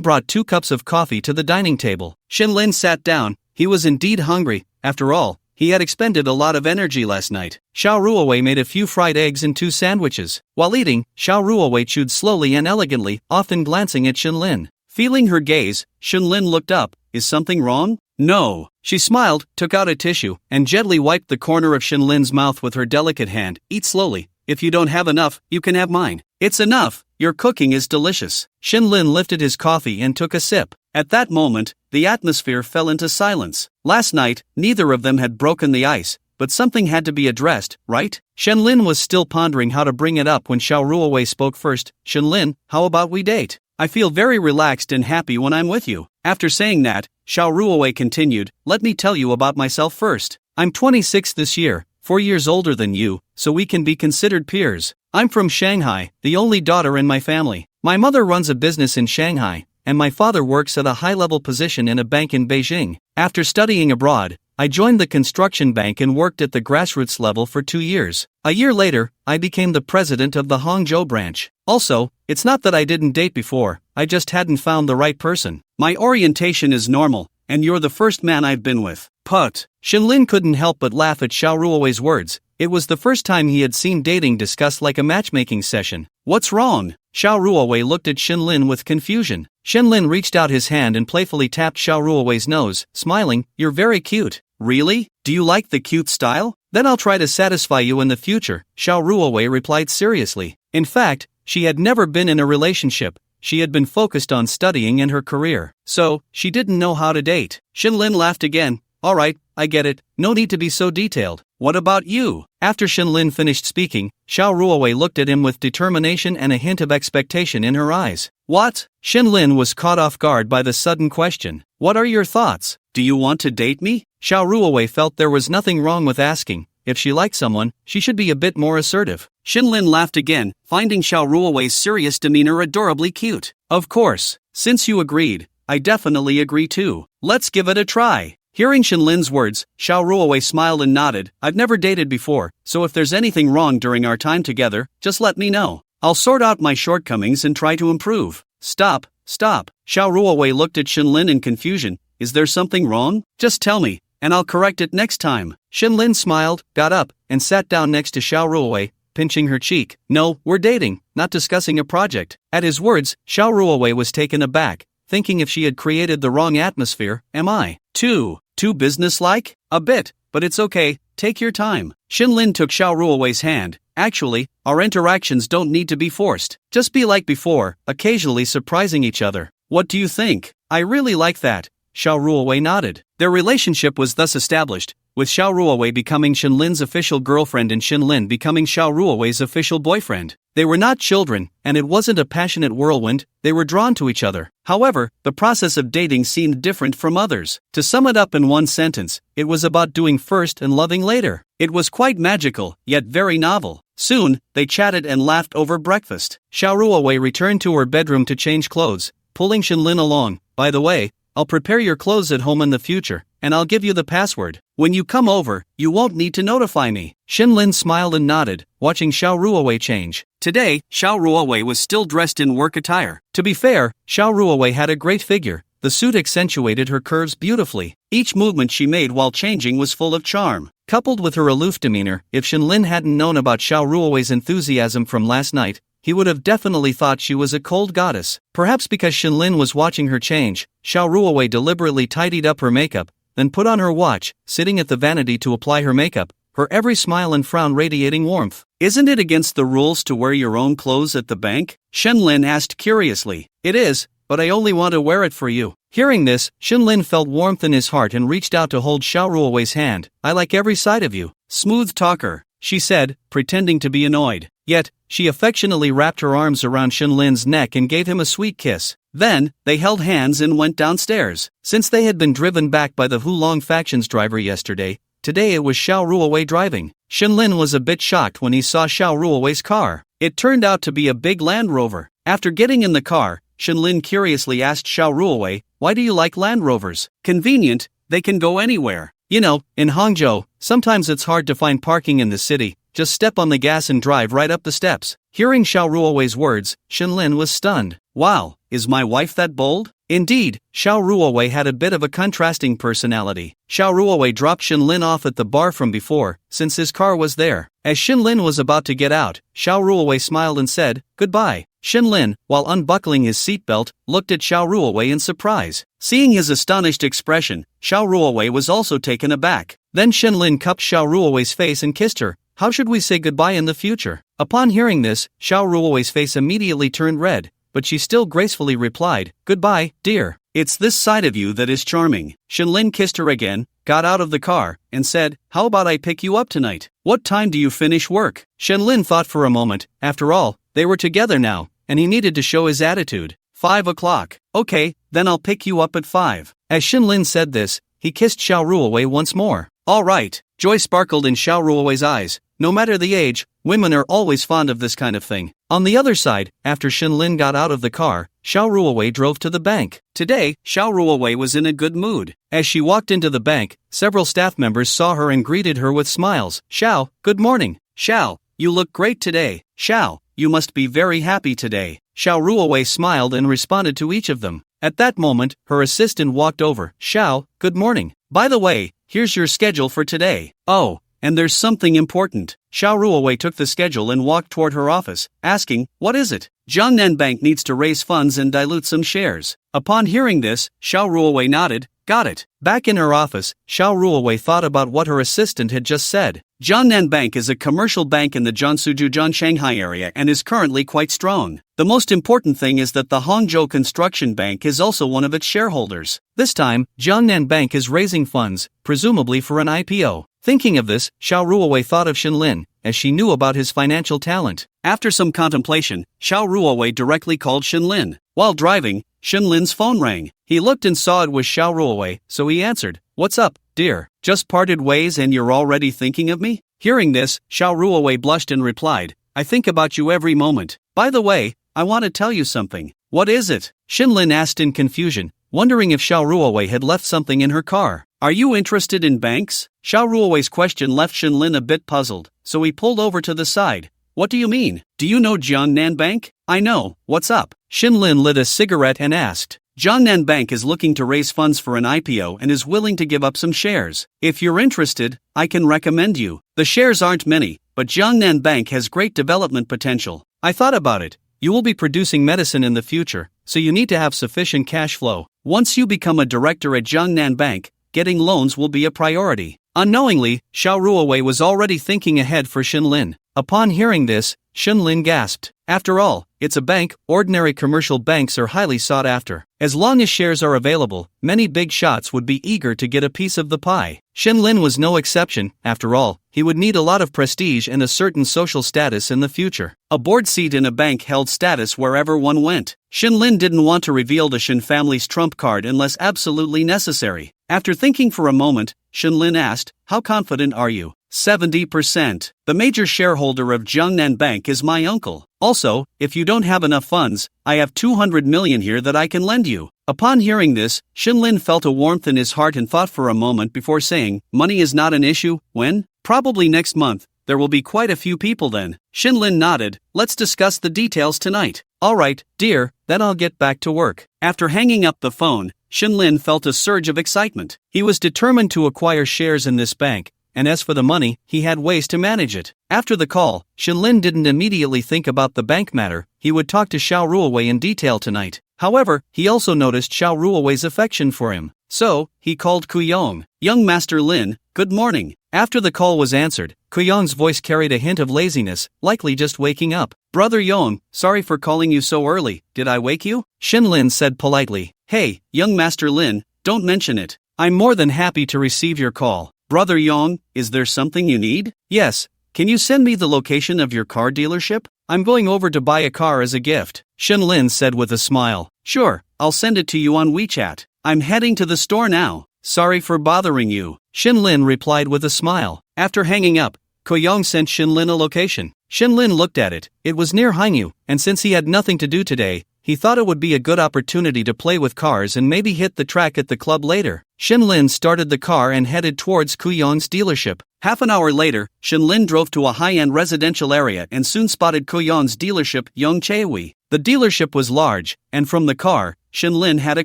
brought 2 cups of coffee to the dining table. Shinlin sat down. He was indeed hungry. After all, he had expended a lot of energy last night. Xiao Ruowei made a few fried eggs and 2 sandwiches. While eating, Xiao Ruowei chewed slowly and elegantly, often glancing at Shinlin. Feeling her gaze, Shinlin looked up. "Is something wrong?" "No." She smiled, took out a tissue, and gently wiped the corner of Shinlin's mouth with her delicate hand. "Eat slowly. If you don't have enough, you can have mine." "It's enough. Your cooking is delicious." Shinlin lifted his coffee and took a sip. At that moment, the atmosphere fell into silence. Last night, neither of them had broken the ice, but something had to be addressed, right? Shinlin was still pondering how to bring it up when Xiao Ruowei spoke first. "Shinlin, how about we date? I feel very relaxed and happy when I'm with you." After saying that, Xiao Ruowei continued, "Let me tell you about myself first. I'm 26 this year, 4 years older than you, so we can be considered peers. I'm from Shanghai, the only daughter in my family. My mother runs a business in Shanghai, and my father works at a high-level position in a bank in Beijing. After studying abroad, I joined the construction bank and worked at the grassroots level for 2 years. A year later, I became the president of the Hangzhou branch. Also, it's not that I didn't date before, I just hadn't found the right person. My orientation is normal, and you're the first man I've been with." But Shinlin couldn't help but laugh at Xiao Ruowei's words. It was the first time he had seen dating discussed like a matchmaking session. "What's wrong?" Xiao Ruowei looked at Shinlin with confusion. Shinlin reached out his hand and playfully tapped Xiao Ruowei's nose, smiling. "You're very cute." "Really? Do you like the cute style? Then I'll try to satisfy you in the future," Xiao Ruowei replied seriously. In fact, she had never been in a relationship. She had been focused on studying and her career, so she didn't know how to date. Shinlin laughed again. "All right, I get it. No need to be so detailed. What about you?" After Shinlin finished speaking, Xiao Ruowei looked at him with determination and a hint of expectation in her eyes. "What?" Shinlin was caught off guard by the sudden question. "What are your thoughts? Do you want to date me?" Xiao Ruowei felt there was nothing wrong with asking. If she liked someone, she should be a bit more assertive. Shinlin laughed again, finding Xiao Ruowei's serious demeanor adorably cute. "Of course, since you agreed, I definitely agree too. Let's give it a try." Hearing Shinlin's words, Xiao Ruowei smiled and nodded. "I've never dated before, so if there's anything wrong during our time together, just let me know. I'll sort out my shortcomings and try to improve." Stop. Xiao Ruowei looked at Shinlin in confusion. "Is there something wrong? Just tell me, and I'll correct it next time." Shinlin smiled, got up, and sat down next to Xiao Ruowei, pinching her cheek. "No, we're dating, not discussing a project." At his words, Xiao Ruowei was taken aback, thinking if she had created the wrong atmosphere. "Am I too businesslike?" "A bit, but it's okay, take your time." Shinlin took Xiao Ruowei's hand. "Actually, our interactions don't need to be forced. Just be like before, occasionally surprising each other. What do you think?" "I really like that." Xiao Ruowei nodded. Their relationship was thus established, with Xiao Ruowei becoming Shinlin's official girlfriend and Shinlin becoming Xiao Ruowei's official boyfriend. They were not children, and it wasn't a passionate whirlwind. They were drawn to each other. However, the process of dating seemed different from others. To sum it up in one sentence, it was about doing first and loving later. It was quite magical, yet very novel. Soon, they chatted and laughed over breakfast. Xiao Ruowei returned to her bedroom to change clothes, pulling Shinlin along. "By the way, I'll prepare your clothes at home in the future, and I'll give you the password. When you come over, you won't need to notify me." Shinlin smiled and nodded, watching Xiao Ruowei change. Today, Xiao Ruowei was still dressed in work attire. To be fair, Xiao Ruowei had a great figure. The suit accentuated her curves beautifully. Each movement she made while changing was full of charm. Coupled with her aloof demeanor, if Shinlin hadn't known about Xiao Ruowei's enthusiasm from last night, he would have definitely thought she was a cold goddess. Perhaps because Shinlin was watching her change, Xiao Ruowei deliberately tidied up her makeup, then put on her watch, sitting at the vanity to apply her makeup, her every smile and frown radiating warmth. Isn't it against the rules to wear your own clothes at the bank? Shenlin asked curiously. It is, but I only want to wear it for you. Hearing this, Shenlin felt warmth in his heart and reached out to hold Xiao Ruowei's hand. I like every side of you. Smooth talker, she said, pretending to be annoyed. Yet, she affectionately wrapped her arms around Shenlin's neck and gave him a sweet kiss. Then, they held hands and went downstairs. Since they had been driven back by the Hulong faction's driver yesterday, today it was Xiao Ruowei driving. Shenlin was a bit shocked when he saw Xiao Ruowei's car. It turned out to be a big Land Rover. After getting in the car, Shenlin curiously asked Xiao Ruowei, why do you like Land Rovers? Convenient, they can go anywhere. You know, in Hangzhou, sometimes it's hard to find parking in the city. Just step on the gas and drive right up the steps. Hearing Xiao Ruowei's words, Shenlin was stunned. Wow, is my wife that bold? Indeed, Xiao Ruowei had a bit of a contrasting personality. Xiao Ruowei dropped Shenlin off at the bar from before, since his car was there. As Shenlin was about to get out, Xiao Ruowei smiled and said, goodbye. Shenlin, while unbuckling his seatbelt, looked at Xiao Ruowei in surprise. Seeing his astonished expression, Xiao Ruowei was also taken aback. Then Shenlin cupped Xiao Ruowei's face and kissed her. How should we say goodbye in the future? Upon hearing this, Xiao Ruowei's face immediately turned red, but she still gracefully replied, goodbye, dear. It's this side of you that is charming. Shenlin kissed her again, got out of the car, and said, how about I pick you up tonight? What time do you finish work? Shenlin thought for a moment. After all, they were together now, and he needed to show his attitude. 5 o'clock. Okay, then I'll pick you up at 5. As Shenlin said this, he kissed Xiao Ruowei once more. All right. Joy sparkled in Xiao Ruowei's eyes. No matter the age, women are always fond of this kind of thing. On the other side, after Shenlin got out of the car, Xiao Ruowei drove to the bank. Today, Xiao Ruowei was in a good mood. As she walked into the bank, several staff members saw her and greeted her with smiles. Xiao, good morning. Xiao, you look great today. Xiao, you must be very happy today. Xiao Ruowei smiled and responded to each of them. At that moment, her assistant walked over. Xiao, good morning. By the way, here's your schedule for today. Oh, and there's something important. Xiao Ruowei took the schedule and walked toward her office, asking, what is it? Jiangnan Bank needs to raise funds and dilute some shares. Upon hearing this, Xiao Ruowei nodded. Got it. Back in her office, Xiao Ruowei thought about what her assistant had just said. Jiangnan Bank is a commercial bank in the Jiangsu-Jiujiang Shanghai area and is currently quite strong. The most important thing is that the Hangzhou Construction Bank is also one of its shareholders. This time, Jiangnan Bank is raising funds, presumably for an IPO. Thinking of this, Xiao Ruowei thought of Shenlin, as she knew about his financial talent. After some contemplation, Xiao Ruowei directly called Shenlin. While driving, Shenlin's phone rang. He looked and saw it was Xiao Ruowei, so he answered, what's up, dear? Just parted ways and you're already thinking of me? Hearing this, Xiao Ruowei blushed and replied, I think about you every moment. By the way, I want to tell you something. What is it? Shenlin asked in confusion, wondering if Xiao Ruowei had left something in her car. Are you interested in banks? Xiao Ruowei's question left Shenlin a bit puzzled, so he pulled over to the side. What do you mean? Do you know Jiangnan Bank? I know, what's up? Shenlin lit a cigarette and asked. Jiangnan Bank is looking to raise funds for an IPO and is willing to give up some shares. If you're interested, I can recommend you. The shares aren't many, but Jiangnan Bank has great development potential. I thought about it. You will be producing medicine in the future, so you need to have sufficient cash flow. Once you become a director at Jiangnan Bank, getting loans will be a priority. Unknowingly, Xiao Ruowei was already thinking ahead for Shenlin. Upon hearing this, Shenlin gasped. After all, it's a bank. Ordinary commercial banks are highly sought after. As long as shares are available, many big shots would be eager to get a piece of the pie. Shenlin was no exception. After all, he would need a lot of prestige and a certain social status in the future. A board seat in a bank held status wherever one went. Shenlin didn't want to reveal the Shen family's trump card unless absolutely necessary. After thinking for a moment, Shenlin asked, how confident are you? 70%. The major shareholder of Jiangnan Bank is my uncle. Also, if you don't have enough funds, I have 200 million here that I can lend you. Upon hearing this, Shenlin felt a warmth in his heart and thought for a moment before saying, money is not an issue. When? Probably next month. There will be quite a few people then. Shenlin nodded. Let's discuss the details tonight. All right, dear, then I'll get back to work. After hanging up the phone, Shenlin felt a surge of excitement. He was determined to acquire shares in this bank, and as for the money, he had ways to manage it. After the call, Shenlin didn't immediately think about the bank matter. He would talk to Xiao Ruowei in detail tonight. However, he also noticed Xiao Ruowei's affection for him. So, he called Kuyong. Young Master Lin, good morning. After the call was answered, Kuyong's voice carried a hint of laziness, likely just waking up. Brother Yong, sorry for calling you so early, did I wake you? Shinlin said politely. Hey, young Master Lin, don't mention it. I'm more than happy to receive your call. Brother Yong, is there something you need? Yes. Can you send me the location of your car dealership? I'm going over to buy a car as a gift, Shinlin said with a smile. Sure, I'll send it to you on WeChat. I'm heading to the store now. Sorry for bothering you, Shinlin replied with a smile. After hanging up, Kuyong sent Shinlin a location. Shinlin looked at it. It was near Hainyu, and since he had nothing to do today, he thought it would be a good opportunity to play with cars and maybe hit the track at the club later. Shinlin started the car and headed towards Kuyong's dealership. Half an hour later, Shinlin drove to a high-end residential area and soon spotted Kuyong's dealership, Yongchaewi. The dealership was large, and from the car, Shinlin had a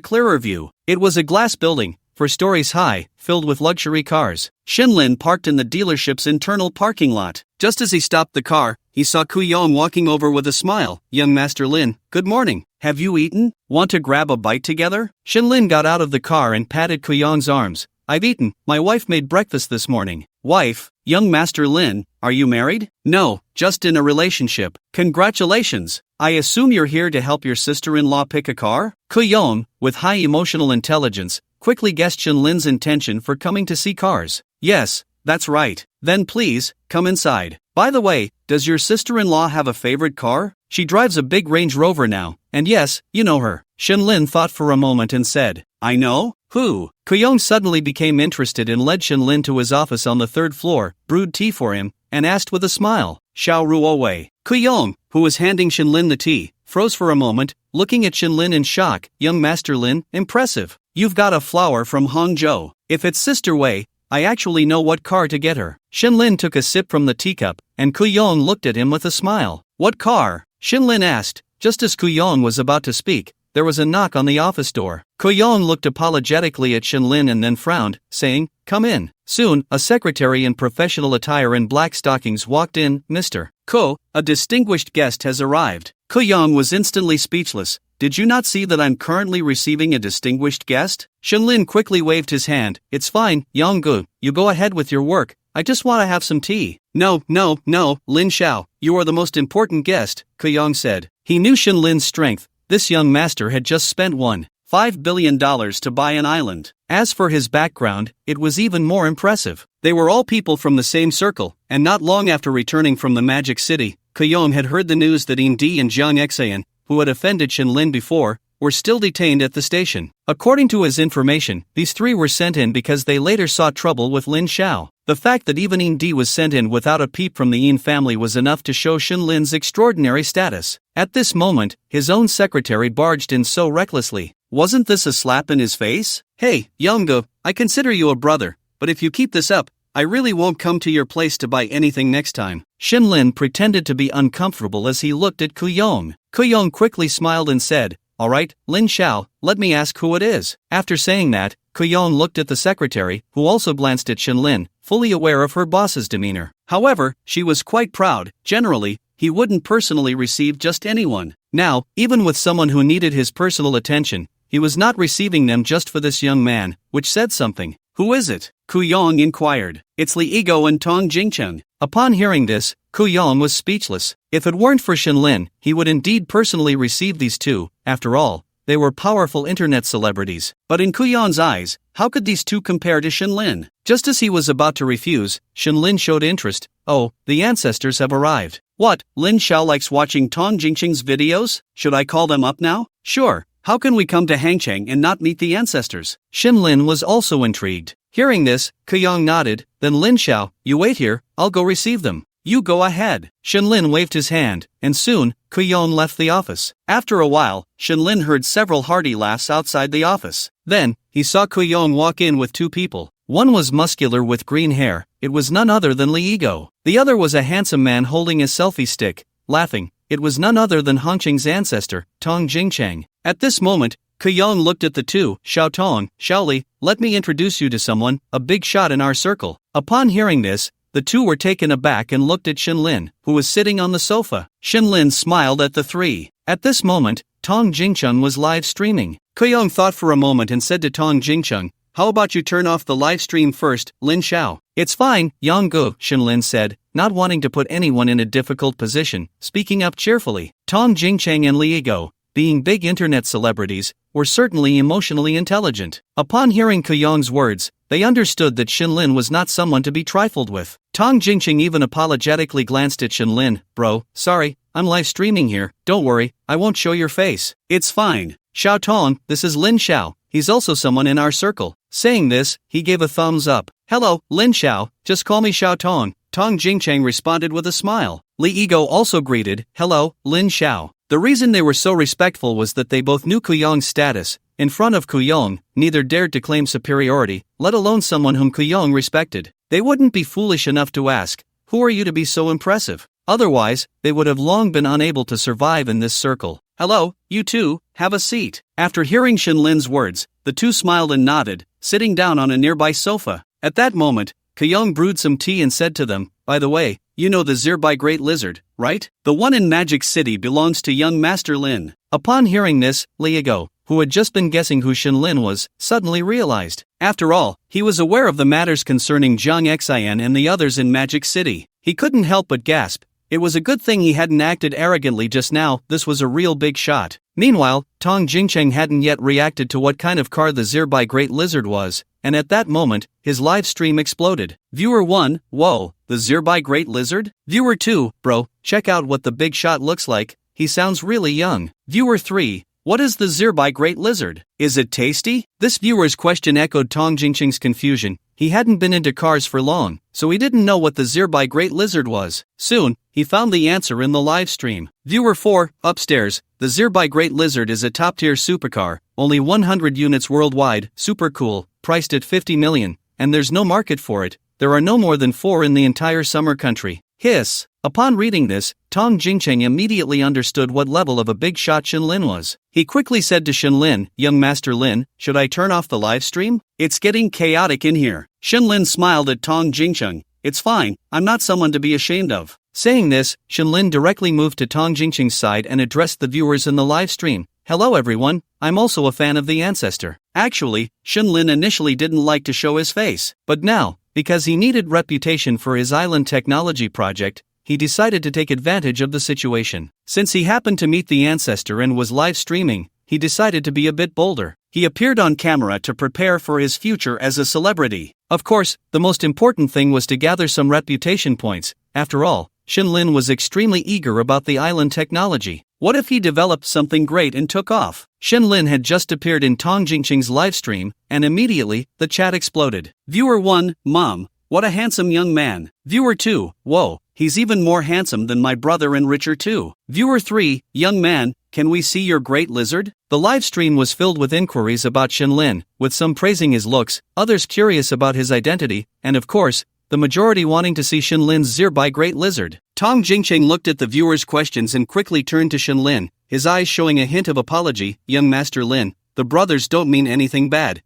clearer view. It was a glass building, 4 stories high, filled with luxury cars. Shinlin parked in the dealership's internal parking lot. Just as he stopped the car, he saw Kuyong walking over with a smile. Young Master Lin, good morning. Have you eaten? Want to grab a bite together? Shinlin got out of the car and patted Kuyong's arms. I've eaten. My wife made breakfast this morning. Wife? Young Master Lin, are you married? No, just in a relationship. Congratulations. I assume you're here to help your sister-in-law pick a car? Kuyong, with high emotional intelligence, quickly guessed Shinlin's intention for coming to see cars. Yes, that's right. Then please, come inside. By the way, does your sister-in-law have a favorite car? She drives a big Range Rover now, and yes, you know her. Shinlin thought for a moment and said, I know? Who? Kuyong suddenly became interested and led Shinlin to his office on the 3rd floor, brewed tea for him, and asked with a smile, Xiao Ruowei. Kuyong, who was handing Shinlin the tea, froze for a moment, looking at Shinlin in shock. Young Master Lin, impressive. You've got a flower from Hangzhou. If it's Sister Wei, I actually know what car to get her. Shinlin took a sip from the teacup, and Kuyong looked at him with a smile. What car? Shinlin asked. Just as Kuyong was about to speak, there was a knock on the office door. Kuyong looked apologetically at Shinlin and then frowned, saying, Come in. Soon, a secretary in professional attire and black stockings walked in. Mr. Ko, a distinguished guest has arrived. Kuyong was instantly speechless. Did you not see that I'm currently receiving a distinguished guest? Shinlin quickly waved his hand. It's fine, Yonggu, you go ahead with your work. I just want to have some tea. No, Lin Xiao, you are the most important guest, Kuyong said. He knew Shinlin's strength. This young master had just spent $1.5 billion to buy an island. As for his background, it was even more impressive. They were all people from the same circle, and not long after returning from the Magic City, Kuyong had heard the news that Indi and Jiang Exayan, who had offended Shinlin before, were still detained at the station. According to his information, these 3 were sent in because they later saw trouble with Lin Xiao. The fact that even Indi was sent in without a peep from the Yin family was enough to show Shinlin's extraordinary status. At this moment, his own secretary barged in so recklessly. Wasn't this a slap in his face? Hey, Yonggu, I consider you a brother, but if you keep this up, I really won't come to your place to buy anything next time. Shinlin pretended to be uncomfortable as he looked at Kuyong. Kuyong quickly smiled and said, All right, Lin Xiao, let me ask who it is. After saying that, Kuyong looked at the secretary, who also glanced at Shinlin, fully aware of her boss's demeanor. However, she was quite proud. Generally, he wouldn't personally receive just anyone. Now, even with someone who needed his personal attention, he was not receiving them just for this young man, which said something. Who is it? Kuyong inquired. It's Li Yigo and Tong Jingcheng. Upon hearing this, Kuyong was speechless. If it weren't for Shinlin, he would indeed personally receive these 2. After all, they were powerful internet celebrities. But in Kuyong's eyes, how could these 2 compare to Shinlin? Just as he was about to refuse, Shinlin showed interest. Oh, the ancestors have arrived. What, Lin Xiao likes watching Tong Jingcheng's videos? Should I call them up now? Sure. How can we come to Hangcheng and not meet the ancestors? Shinlin was also intrigued. Hearing this, Kuyong nodded. Then Lin Xiao, you wait here, I'll go receive them. You go ahead. Shinlin waved his hand, and soon, Kuyong left the office. After a while, Shinlin heard several hearty laughs outside the office. Then, he saw Kuyong walk in with 2 people. One was muscular with green hair. It was none other than Li Yigo. The other was a handsome man holding a selfie stick, laughing. It was none other than Hongqing's ancestor, Tong Jingcheng. At this moment, Kuyong looked at the 2. Xiao Tong, Xiao Li, let me introduce you to someone, a big shot in our circle. Upon hearing this, the 2 were taken aback and looked at Shinlin, who was sitting on the sofa. Shinlin smiled at the 3. At this moment, Tong Jingcheng was live streaming. Kuyong thought for a moment and said to Tong Jingcheng, how about you turn off the live stream first, Lin Xiao? It's fine, Yang-gu, Shenlin said, not wanting to put anyone in a difficult position, speaking up cheerfully. Tong Jingcheng and Li Yigo, being big internet celebrities, were certainly emotionally intelligent. Upon hearing Kuyong's words, they understood that Shenlin was not someone to be trifled with. Tong Jingcheng even apologetically glanced at Shenlin. Bro, sorry, I'm live streaming here, don't worry, I won't show your face. It's fine. Xiao Tong, this is Lin Xiao, he's also someone in our circle. Saying this, he gave a thumbs up. Hello, Lin Xiao, just call me Xiao Tong. Tong Jingcheng responded with a smile. Li Yigo also greeted, hello, Lin Xiao. The reason they were so respectful was that they both knew Kuyong's status. In front of Kuyong, neither dared to claim superiority, let alone someone whom Kuyong respected. They wouldn't be foolish enough to ask, who are you to be so impressive? Otherwise, they would have long been unable to survive in this circle. Hello, you two, have a seat. After hearing Shenlin's words, the two smiled and nodded, sitting down on a nearby sofa. At that moment, Kuyong brewed some tea and said to them, by the way, you know the Zirbai Great Lizard, right? The one in Magic City belongs to young Master Lin. Upon hearing this, Li Yigo, who had just been guessing who Shenlin was, suddenly realized. After all, he was aware of the matters concerning Jiang Xian and the others in Magic City. He couldn't help but gasp. It was a good thing he hadn't acted arrogantly just now, this was a real big shot. Meanwhile, Tong Jingcheng hadn't yet reacted to what kind of car the Zirbai Great Lizard was, and at that moment, his live stream exploded. Viewer 1, whoa, the Zirbai Great Lizard? Viewer 2, bro, check out what the big shot looks like, he sounds really young. Viewer 3, what is the Zirbai Great Lizard? Is it tasty? This viewer's question echoed Tong Jingcheng's confusion. He hadn't been into cars for long, so he didn't know what the Zirbai Great Lizard was. Soon, he found the answer in the live stream. Viewer 4, upstairs, the Zirbai Great Lizard is a top-tier supercar, only 100 units worldwide, super cool, priced at 50 million, and there's no market for it. There are no more than 4 in the entire summer country. Hiss. Upon reading this, Tong Jingcheng immediately understood what level of a big shot Shenlin was. He quickly said to Shenlin, young Master Lin, should I turn off the live stream? It's getting chaotic in here. Shenlin smiled at Tong Jingcheng. It's fine, I'm not someone to be ashamed of. Saying this, Shenlin directly moved to Tong Jingcheng's side and addressed the viewers in the live stream. Hello everyone, I'm also a fan of the ancestor. Actually, Shenlin initially didn't like to show his face, but now, because he needed reputation for his island technology project, he decided to take advantage of the situation. Since he happened to meet the ancestor and was live streaming, he decided to be a bit bolder. He appeared on camera to prepare for his future as a celebrity. Of course, the most important thing was to gather some reputation points. After all, Shenlin was extremely eager about the island technology. What if he developed something great and took off? Shenlin had just appeared in Tong Jingcheng's livestream, and immediately, the chat exploded. Viewer 1, Mom, what a handsome young man. Viewer 2, whoa, he's even more handsome than my brother and richer too. Viewer 3, young man, can we see your great lizard? The livestream was filled with inquiries about Shenlin, with some praising his looks, others curious about his identity, and of course, the majority wanting to see Shenlin's Zirbai Great Lizard. Tong Jingcheng looked at the viewers' questions and quickly turned to Shenlin, his eyes showing a hint of apology. Young Master Lin, the brothers don't mean anything bad,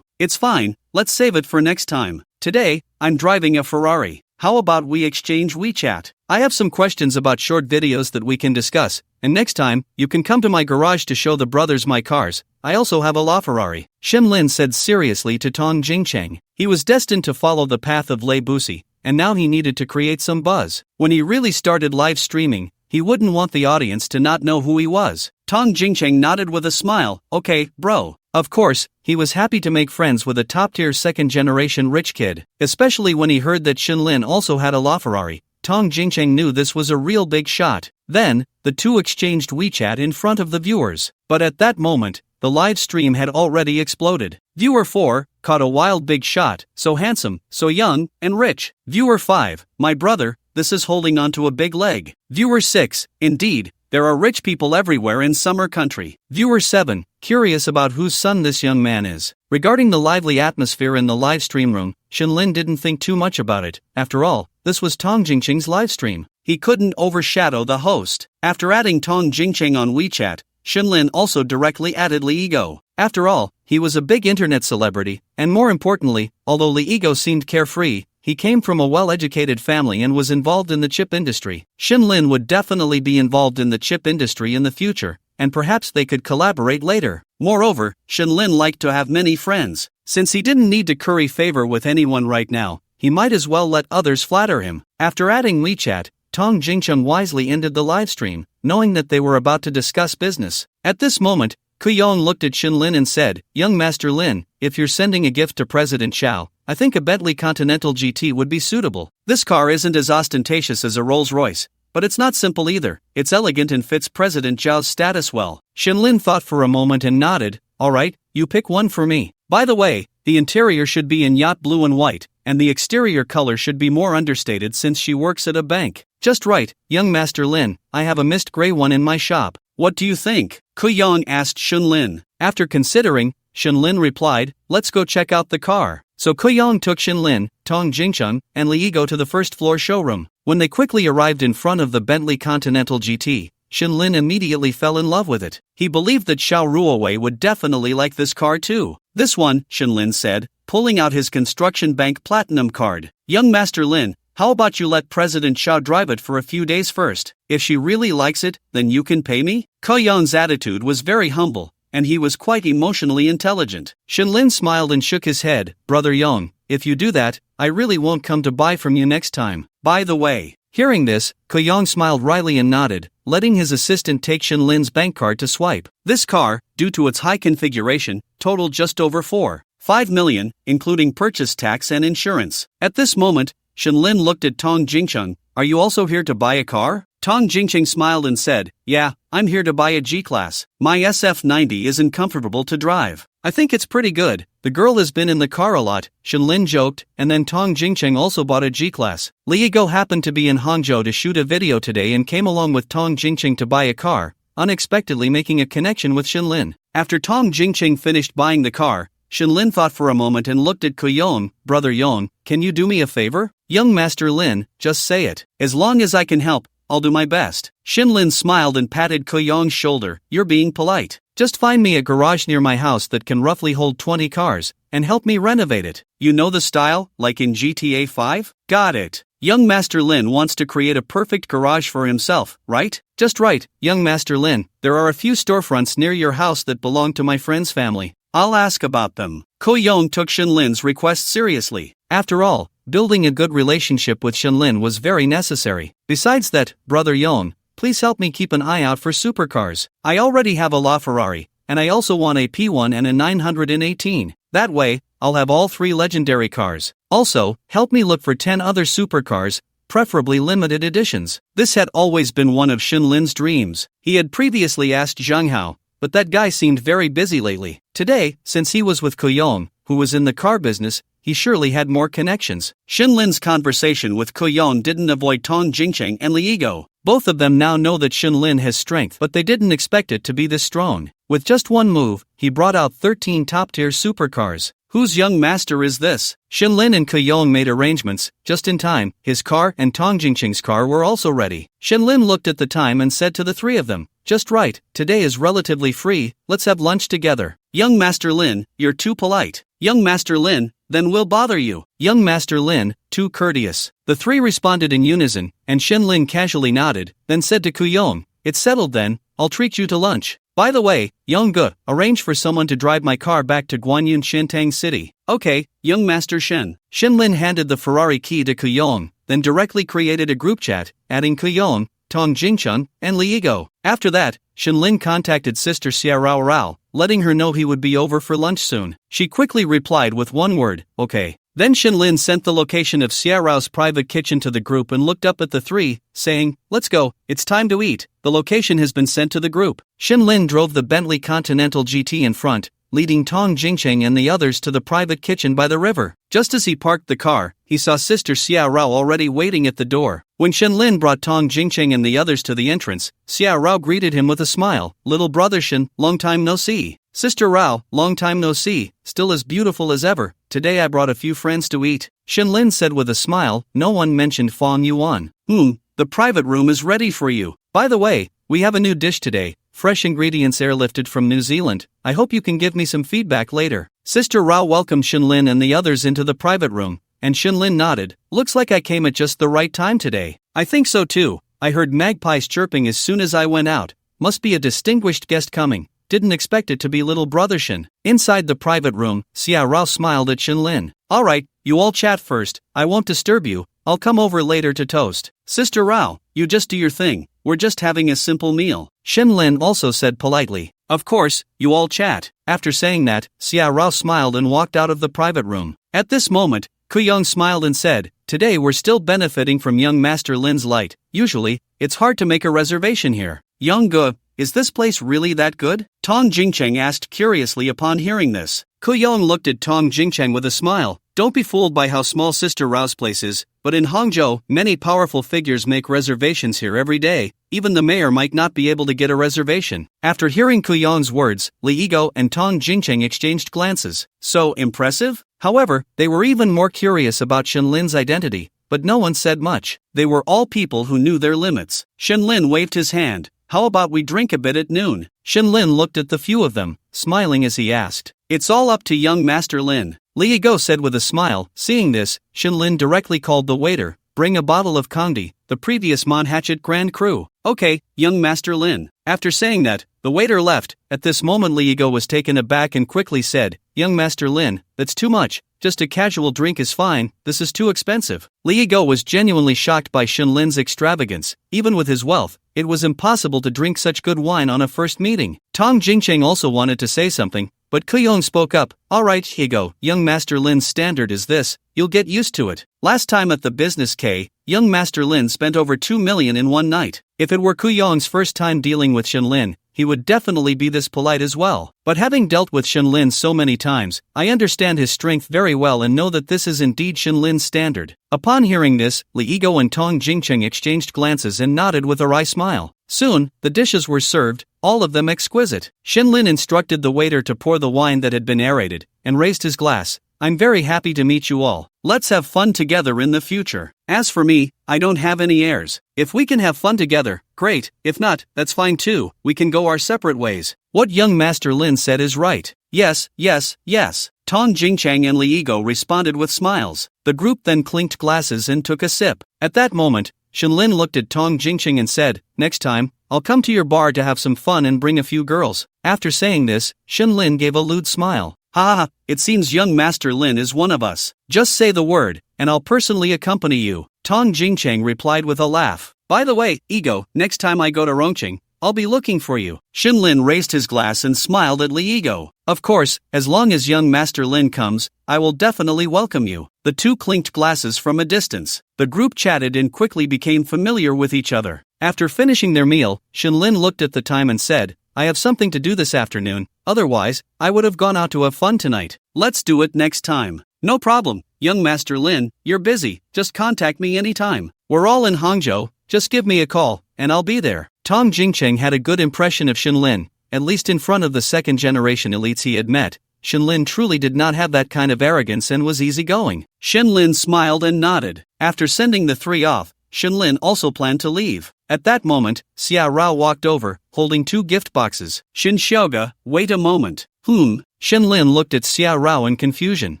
It's fine, let's save it for next time. Today, I'm driving a Ferrari. How about we exchange WeChat? I have some questions about short videos that we can discuss, and next time, you can come to my garage to show the brothers my cars. I also have a LaFerrari. Shenlin said seriously to Tong Jingcheng. He was destined to follow the path of Lei Busi, and now he needed to create some buzz. When he really started live streaming, he wouldn't want the audience to not know who he was. Tong Jingcheng nodded with a smile. Okay, bro. Of course, he was happy to make friends with a top-tier second-generation rich kid, especially when he heard that Shenlin also had a LaFerrari. Tong Jingcheng knew this was a real big shot. Then, the two exchanged WeChat in front of the viewers. But at that moment, the live stream had already exploded. Viewer 4, caught a wild big shot, so handsome, so young, and rich. Viewer 5, my brother, this is holding onto a big leg. Viewer 6, indeed, there are rich people everywhere in summer country. Viewer 7, curious about whose son this young man is. Regarding the lively atmosphere in the live stream room, Shenlin didn't think too much about it. After all, this was Tong Jingcheng's live stream. He couldn't overshadow the host. After adding Tong Jingcheng on WeChat, Shenlin also directly added Li Yigo. After all, he was a big internet celebrity, and more importantly, although Li Yigo seemed carefree, he came from a well-educated family and was involved in the chip industry. Shenlin would definitely be involved in the chip industry in the future, and perhaps they could collaborate later. Moreover, Shenlin liked to have many friends. Since he didn't need to curry favor with anyone right now, he might as well let others flatter him. After adding WeChat, Tong Jingcheng wisely ended the livestream, knowing that they were about to discuss business. At this moment, Kuyong looked at Shenlin and said, "Young Master Lin, if you're sending a gift to President Xiao, I think a Bentley Continental GT would be suitable. This car isn't as ostentatious as a Rolls-Royce, but it's not simple either. It's elegant and fits President Zhao's status well." Shenlin thought for a moment and nodded. "Alright, you pick one for me. By the way, the interior should be in yacht blue and white, and the exterior color should be more understated since she works at a bank." "Just right, young Master Lin, I have a mist gray one in my shop. What do you think?" Kuyong asked Shenlin. After considering, Shenlin replied, "Let's go check out the car." So Kuyong took Shenlin, Tong Jingcheng, and Liego to the first floor showroom. When they quickly arrived in front of the Bentley Continental GT, Shenlin immediately fell in love with it. He believed that Xiao Ruowei would definitely like this car too. "This one," Shenlin said, pulling out his Construction Bank Platinum card. "Young Master Lin, how about you let President Xiao drive it for a few days first? If she really likes it, then you can pay me?" Kuyong's attitude was very humble, and he was quite emotionally intelligent. Shenlin smiled and shook his head. "Brother Yong, if you do that, I really won't come to buy from you next time. By the way." Hearing this, Kuyong smiled wryly and nodded, letting his assistant take Shenlin's bank card to swipe. This car, due to its high configuration, totaled just over 4.5 million, including purchase tax and insurance. At this moment, Shenlin looked at Tong Jingcheng. "Are you also here to buy a car?" Tong Jingcheng smiled and said, "Yeah, I'm here to buy a G-Class. My SF90 isn't comfortable to drive. I think it's pretty good. The girl has been in the car a lot," Shenlin joked, and then Tong Jingcheng also bought a G-Class. Liego happened to be in Hangzhou to shoot a video today and came along with Tong Jingcheng to buy a car, unexpectedly making a connection with Shenlin. After Tong Jingcheng finished buying the car, Shenlin thought for a moment and looked at Kuyong. "Brother Yong, can you do me a favor?" "Young Master Lin, just say it. As long as I can help, I'll do my best." Shenlin smiled and patted Kuyong's shoulder. "You're being polite. Just find me a garage near my house that can roughly hold 20 cars, and help me renovate it. You know the style, like in GTA 5? Got it. Young Master Lin wants to create a perfect garage for himself, right?" "Just right, young Master Lin. There are a few storefronts near your house that belong to my friend's family. I'll ask about them." Kuyong took Shenlin's request seriously. After all, building a good relationship with Shenlin was very necessary. Besides that, Brother Yong, please help me keep an eye out for supercars. I already have a Ferrari, and I also want a P1 and a 918. That way, I'll have all 3 legendary cars. Also, help me look for 10 other supercars, preferably limited editions. This had always been one of Shenlin's dreams. He had previously asked Zhang Hao, but that guy seemed very busy lately. Today, since he was with Kuyong, who was in the car business, he surely had more connections. Shenlin's conversation with Kuyong didn't avoid Tong Jingcheng and Liego. Both of them now know that Shenlin has strength, but they didn't expect it to be this strong. With just one move, he brought out 13 top-tier supercars. Whose young master is this? Shenlin and Kuyong made arrangements, just in time. His car and Tong Jingcheng's car were also ready. Shenlin looked at the time and said to the 3 of them, "Just right, today is relatively free, let's have lunch together." "Young Master Lin, you're too polite." "Young Master Lin, then we'll bother you." "Young Master Lin, too courteous." The 3 responded in unison, and Shenlin casually nodded, then said to Kuyong, "It's settled then, I'll treat you to lunch. By the way, Yongge, arrange for someone to drive my car back to Guanyin Shentang City." "Okay, young Master Shen." Shenlin handed the Ferrari key to Kuyong, then directly created a group chat, adding Kuyong, Tong Jingcheng, and Liego. After that, Shenlin contacted Sister Xia Rao Rao, letting her know he would be over for lunch soon. She quickly replied with one word, "Okay." Then Shenlin sent the location of Xia Rao's private kitchen to the group and looked up at the 3, saying, "Let's go, it's time to eat." The location has been sent to the group. Shenlin drove the Bentley Continental GT in front, leading Tong Jingcheng and the others to the private kitchen by the river. Just as he parked the car, he saw Sister Xia Rao already waiting at the door. When Shenlin brought Tong Jingcheng and the others to the entrance, Xia Rao greeted him with a smile. "Little brother Shen, long time no see." "Sister Rao, long time no see, still as beautiful as ever. Today I brought a few friends to eat." Shenlin said with a smile. No one mentioned Fong Yuan. The private room is ready for you. By the way, we have a new dish today, fresh ingredients airlifted from New Zealand. I hope you can give me some feedback later." Sister Rao welcomed Shenlin and the others into the private room, and Shenlin nodded. "Looks like I came at just the right time today." "I think so too. I heard magpies chirping as soon as I went out. Must be a distinguished guest coming." didn't expect it to be little brother Shin. Inside the private room, Xia Rao smiled at Shinlin. Alright, you all chat first, I won't disturb you, I'll come over later to toast. Sister Rao, you just do your thing, we're just having a simple meal. Shinlin also said politely. Of course, you all chat. After saying that, Xia Rao smiled and walked out of the private room. At this moment, Kuyong smiled and said, today we're still benefiting from young Master Lin's light. Usually, it's hard to make a reservation here. Young Ge, is this place really that good? Tong Jingcheng asked curiously upon hearing this. Kuyong looked at Tong Jingcheng with a smile. Don't be fooled by how small Sister Rao's place is, but in Hangzhou, many powerful figures make reservations here every day. Even the mayor might not be able to get a reservation. After hearing Kuyong's words, Li Yigo and Tong Jingcheng exchanged glances. So impressive? However, they were even more curious about Shinlin's identity, but no one said much. They were all people who knew their limits. Shinlin waved his hand. How about we drink a bit at noon? Shinlin looked at the few of them, smiling as he asked. It's all up to young Master Lin. Li Yigo said with a smile. Seeing this, Shinlin directly called the waiter. Bring a bottle of Kangdi, the previous Monhatchet Grand Cru. Okay, young Master Lin. After saying that, the waiter left. At this moment Li Yigo was taken aback and quickly said, Young Master Lin, that's too much. Just a casual drink is fine, this is too expensive. Li Yigo was genuinely shocked by Shinlin's extravagance. Even with his wealth, it was impossible to drink such good wine on a first meeting. Tong Jingcheng also wanted to say something, but Kuyong spoke up. Alright Yigo, young Master Lin's standard is this, you'll get used to it. Last time at the business K, young Master Lin spent over 2 million in one night. If it were Kuyong's first time dealing with Shinlin, he would definitely be this polite as well. But having dealt with Shinlin so many times, I understand his strength very well and know that this is indeed Shinlin's standard. Upon hearing this, Li Yigo and Tong Jingcheng exchanged glances and nodded with a wry smile. Soon, the dishes were served, all of them exquisite. Shinlin instructed the waiter to pour the wine that had been aerated, and raised his glass. I'm very happy to meet you all. Let's have fun together in the future. As for me, I don't have any heirs. If we can have fun together, great. If not, that's fine too. We can go our separate ways. What young Master Lin said is right. Yes, yes, yes. Tong Jingcheng and Li Yigo responded with smiles. The group then clinked glasses and took a sip. At that moment, Shinlin looked at Tong Jingcheng and said, next time, I'll come to your bar to have some fun and bring a few girls. After saying this, Shinlin gave a lewd smile. Ha ha, it seems young Master Lin is one of us. Just say the word, and I'll personally accompany you. Tong Jingcheng replied with a laugh. By the way, Yigo, next time I go to Rongqing, I'll be looking for you. Shinlin raised his glass and smiled at Li Yigo. Of course, as long as young Master Lin comes, I will definitely welcome you. The two clinked glasses from a distance. The group chatted and quickly became familiar with each other. After finishing their meal, Shinlin looked at the time and said, I have something to do this afternoon, otherwise, I would have gone out to have fun tonight. Let's do it next time. No problem, young Master Lin, you're busy, just contact me anytime. We're all in Hangzhou, just give me a call, and I'll be there. Tong Jingcheng had a good impression of Shinlin, at least in front of the second-generation elites he had met. Shinlin truly did not have that kind of arrogance and was easygoing. Shinlin smiled and nodded. After sending the three off, Shinlin also planned to leave. At that moment, Xia Rao walked over, holding 2 gift boxes. Shin Xiaoge, wait a moment. Shinlin looked at Xia Rao in confusion.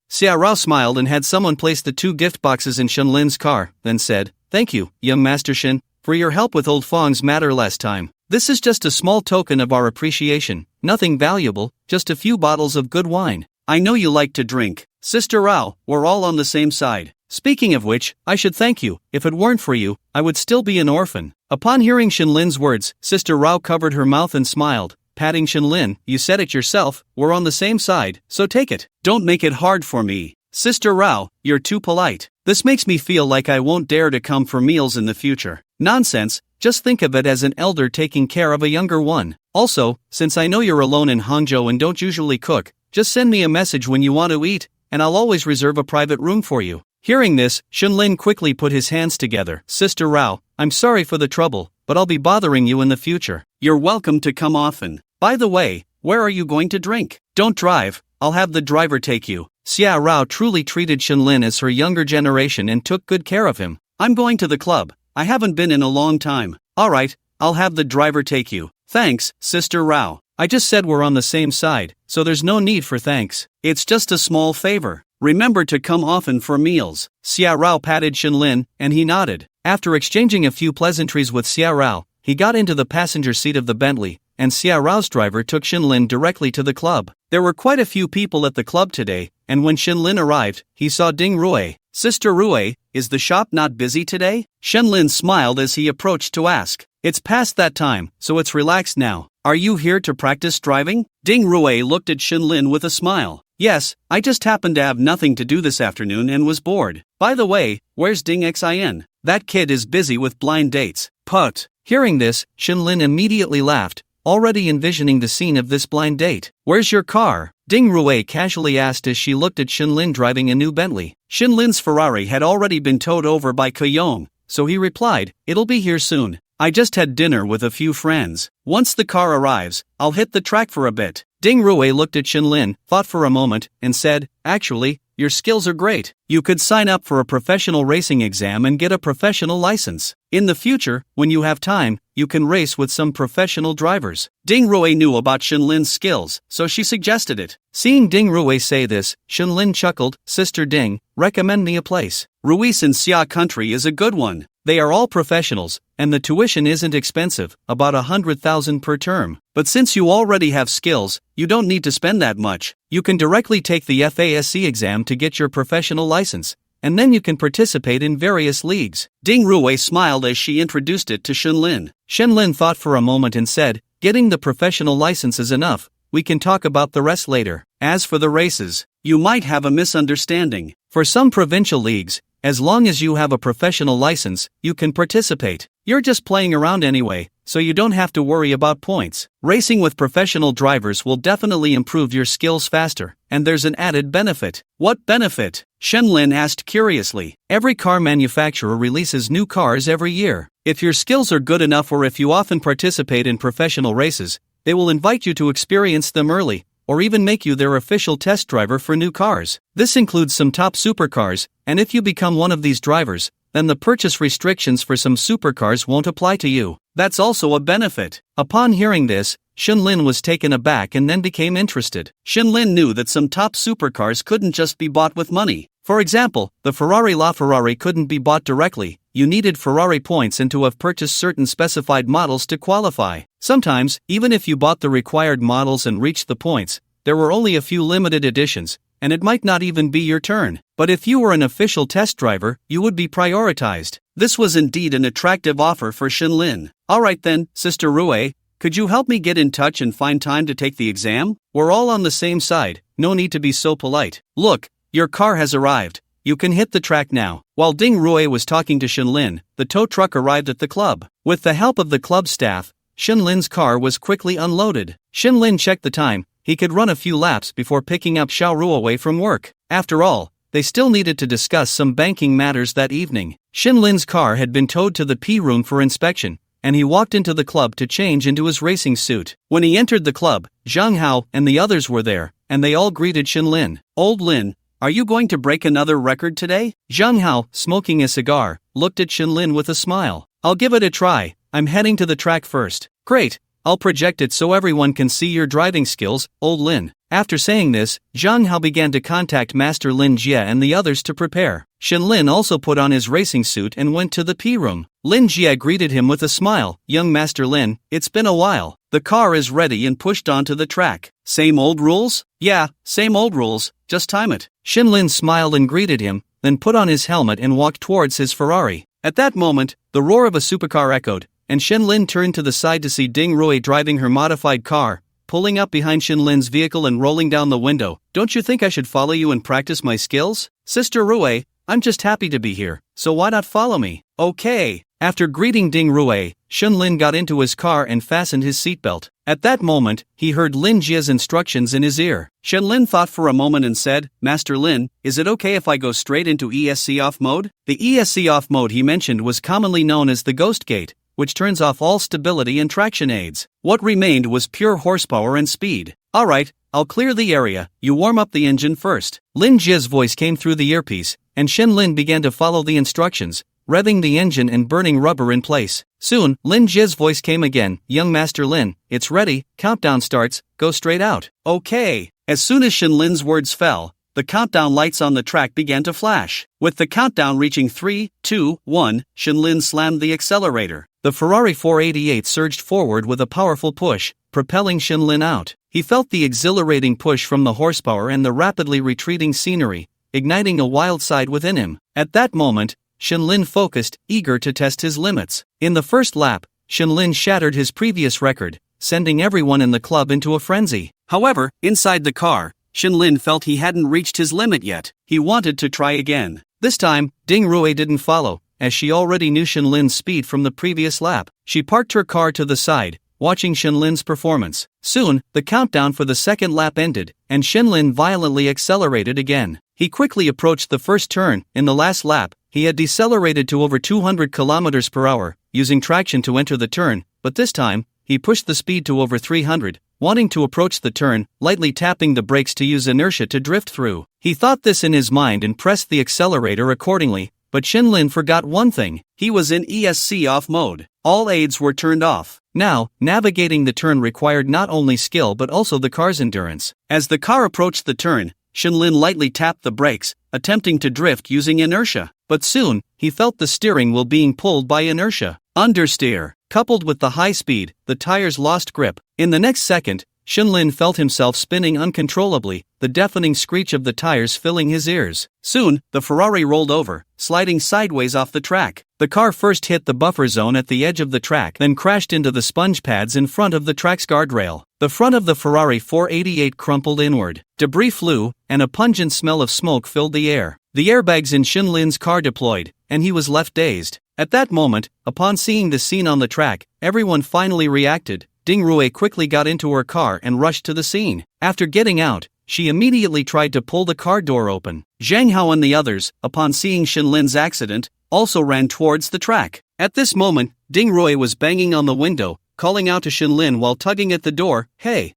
Xia Rao smiled and had someone place the 2 gift boxes in Shinlin's car, then said, Thank you, young Master Shin, for your help with old Fong's matter last time. This is just a small token of our appreciation, nothing valuable, just a few bottles of good wine. I know you like to drink. Sister Rao, we're all on the same side. Speaking of which, I should thank you. If it weren't for you, I would still be an orphan. Upon hearing Shinlin's words, Sister Rao covered her mouth and smiled, patting Shinlin. You said it yourself, we're on the same side, so take it. Don't make it hard for me. Sister Rao, you're too polite. This makes me feel like I won't dare to come for meals in the future. Nonsense, just think of it as an elder taking care of a younger one. Also, since I know you're alone in Hangzhou and don't usually cook, just send me a message when you want to eat, and I'll always reserve a private room for you. Hearing this, Shinlin quickly put his hands together. Sister Rao, I'm sorry for the trouble, but I'll be bothering you in the future. You're welcome to come often. By the way, where are you going to drink? Don't drive, I'll have the driver take you. Xia Rao truly treated Shinlin as her younger generation and took good care of him. I'm going to the club. I haven't been in a long time. Alright, I'll have the driver take you. Thanks, Sister Rao. I just said we're on the same side, so there's no need for thanks. It's just a small favor. Remember to come often for meals. Xia Rao patted Shinlin, and he nodded. After exchanging a few pleasantries with Xia Rao, he got into the passenger seat of the Bentley, and Xia Rao's driver took Shinlin directly to the club. There were quite a few people at the club today, and when Shinlin arrived, he saw Ding Rui. Sister Rui, is the shop not busy today? Shinlin smiled as he approached to ask. It's past that time, so it's relaxed now. Are you here to practice driving? Ding Rui looked at Shinlin with a smile. Yes, I just happened to have nothing to do this afternoon and was bored. By the way, where's Ding Xin? That kid is busy with blind dates. Put. Hearing this, Shinlin immediately laughed, already envisioning the scene of this blind date. Where's your car? Ding Rui casually asked as she looked at Shinlin driving a new Bentley. Shinlin's Ferrari had already been towed over by Kuyong, so he replied, it'll be here soon. I just had dinner with a few friends. Once the car arrives, I'll hit the track for a bit. Ding Rui looked at Shinlin, thought for a moment, and said, actually, your skills are great. You could sign up for a professional racing exam and get a professional license. In the future, when you have time, you can race with some professional drivers. Ding Rui knew about Shinlin's skills, so she suggested it. Seeing Ding Rui say this, Shinlin chuckled, Sister Ding, recommend me a place. Rui's in Xia country is a good one. They are all professionals, and the tuition isn't expensive, about 100,000 per term. But since you already have skills, you don't need to spend that much. You can directly take the FASC exam to get your professional license, and then you can participate in various leagues. Ding Rui smiled as she introduced it to Shinlin. Shinlin thought for a moment and said, getting the professional license is enough, we can talk about the rest later. As for the races, you might have a misunderstanding. For some provincial leagues, as long as you have a professional license, you can participate. You're just playing around anyway, so you don't have to worry about points. Racing with professional drivers will definitely improve your skills faster, and there's an added benefit. What benefit? Shinlin asked curiously. Every car manufacturer releases new cars every year. If your skills are good enough or if you often participate in professional races, they will invite you to experience them early, or even make you their official test driver for new cars. This includes some top supercars, and if you become one of these drivers, then the purchase restrictions for some supercars won't apply to you. That's also a benefit. Upon hearing this, Shinlin was taken aback and then became interested. Shinlin knew that some top supercars couldn't just be bought with money. For example, the Ferrari LaFerrari couldn't be bought directly. You needed Ferrari points and to have purchased certain specified models to qualify. Sometimes, even if you bought the required models and reached the points, there were only a few limited editions, and it might not even be your turn. But if you were an official test driver, you would be prioritized. This was indeed an attractive offer for Shinlin. Alright then, Sister Rui, could you help me get in touch and find time to take the exam? We're all on the same side, no need to be so polite. Look, your car has arrived. You can hit the track now. While Ding Rui was talking to Shinlin, the tow truck arrived at the club. With the help of the club staff, Shinlin's car was quickly unloaded. Shinlin checked the time. He could run a few laps before picking up Xiaoru away from work. After all, they still needed to discuss some banking matters that evening. Shinlin's car had been towed to the P room for inspection, and he walked into the club to change into his racing suit. When he entered the club, Zhang Hao and the others were there, and they all greeted Shinlin. Old Lin, are you going to break another record today? Zhang Hao, smoking a cigar, looked at Shinlin with a smile. I'll give it a try. I'm heading to the track first. Great. I'll project it so everyone can see your driving skills, Old Lin. After saying this, Zhang Hao began to contact Master Lin Jie and the others to prepare. Shinlin also put on his racing suit and went to the P room. Lin Jie greeted him with a smile. Young Master Lin, it's been a while. The car is ready and pushed onto the track. Same old rules? Yeah, same old rules, just time it. Shinlin smiled and greeted him, then put on his helmet and walked towards his Ferrari. At that moment, the roar of a supercar echoed, and Shinlin turned to the side to see Ding Rui driving her modified car, pulling up behind Shinlin's vehicle and rolling down the window. Don't you think I should follow you and practice my skills? Sister Rui, I'm just happy to be here, so why not follow me? Okay. After greeting Ding Rui, Shinlin got into his car and fastened his seatbelt. At that moment, he heard Lin Jie's instructions in his ear. Shinlin thought for a moment and said, Master Lin, is it okay if I go straight into ESC off mode? The ESC off mode he mentioned was commonly known as the Ghost Gate, which turns off all stability and traction aids. What remained was pure horsepower and speed. Alright, I'll clear the area, you warm up the engine first. Lin Jie's voice came through the earpiece, and Shinlin began to follow the instructions, revving the engine and burning rubber in place. Soon, Lin Jie's voice came again, Young Master Lin, it's ready, countdown starts, go straight out. Okay. As soon as Shinlin's words fell, the countdown lights on the track began to flash. With the countdown reaching 3, 2, 1, Shinlin slammed the accelerator. The Ferrari 488 surged forward with a powerful push, propelling Shinlin out. He felt the exhilarating push from the horsepower and the rapidly retreating scenery, igniting a wild side within him. At that moment, Shinlin focused, eager to test his limits. In the first lap, Shinlin shattered his previous record, sending everyone in the club into a frenzy. However, inside the car, Shinlin felt he hadn't reached his limit yet. He wanted to try again. This time, Ding Rui didn't follow, as she already knew Shinlin's speed from the previous lap. She parked her car to the side, watching Shinlin's performance. Soon, the countdown for the second lap ended, and Shinlin violently accelerated again. He quickly approached the first turn. In the last lap, he had decelerated to over 200 km per hour, using traction to enter the turn, but this time, he pushed the speed to over 300, wanting to approach the turn, lightly tapping the brakes to use inertia to drift through. He thought this in his mind and pressed the accelerator accordingly, but Shinlin forgot one thing. He was in ESC off mode. All aids were turned off. Now, navigating the turn required not only skill but also the car's endurance. As the car approached the turn, Shinlin lightly tapped the brakes, attempting to drift using inertia. But soon, he felt the steering wheel being pulled by inertia. Understeer. Coupled with the high speed, the tires lost grip. In the next second, Shinlin felt himself spinning uncontrollably, the deafening screech of the tires filling his ears. Soon, the Ferrari rolled over, sliding sideways off the track. The car first hit the buffer zone at the edge of the track, then crashed into the sponge pads in front of the track's guardrail. The front of the Ferrari 488 crumpled inward. Debris flew, and a pungent smell of smoke filled the air. The airbags in Shinlin's car deployed, and he was left dazed. At that moment, upon seeing the scene on the track, everyone finally reacted. Ding Rui quickly got into her car and rushed to the scene. After getting out, she immediately tried to pull the car door open. Zhang Hao and the others, upon seeing Shinlin's accident, also ran towards the track. At this moment, Ding Rui was banging on the window, calling out to Shinlin while tugging at the door, "Hey,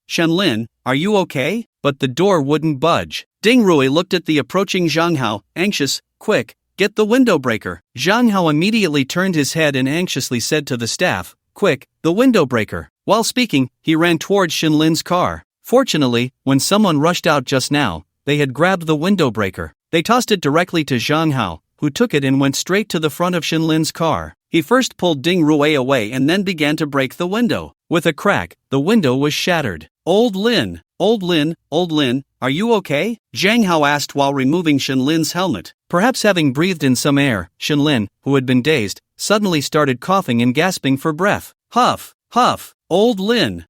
Shinlin, are you okay?" But the door wouldn't budge. Ding Rui looked at the approaching Zhang Hao, anxious. "Quick, get the window breaker." Zhang Hao immediately turned his head and anxiously said to the staff, "Quick, the window breaker." While speaking, he ran towards Shinlin's car. Fortunately, when someone rushed out just now, they had grabbed the window breaker. They tossed it directly to Zhang Hao, who took it and went straight to the front of Shinlin's car. He first pulled Ding Rui away and then began to break the window. With a crack, the window was shattered. Old Lin, are you okay?" Zhang Hao asked while removing Shinlin's helmet. Perhaps having breathed in some air, Shinlin, who had been dazed, suddenly started coughing and gasping for breath. Huff, huff, Old Lin,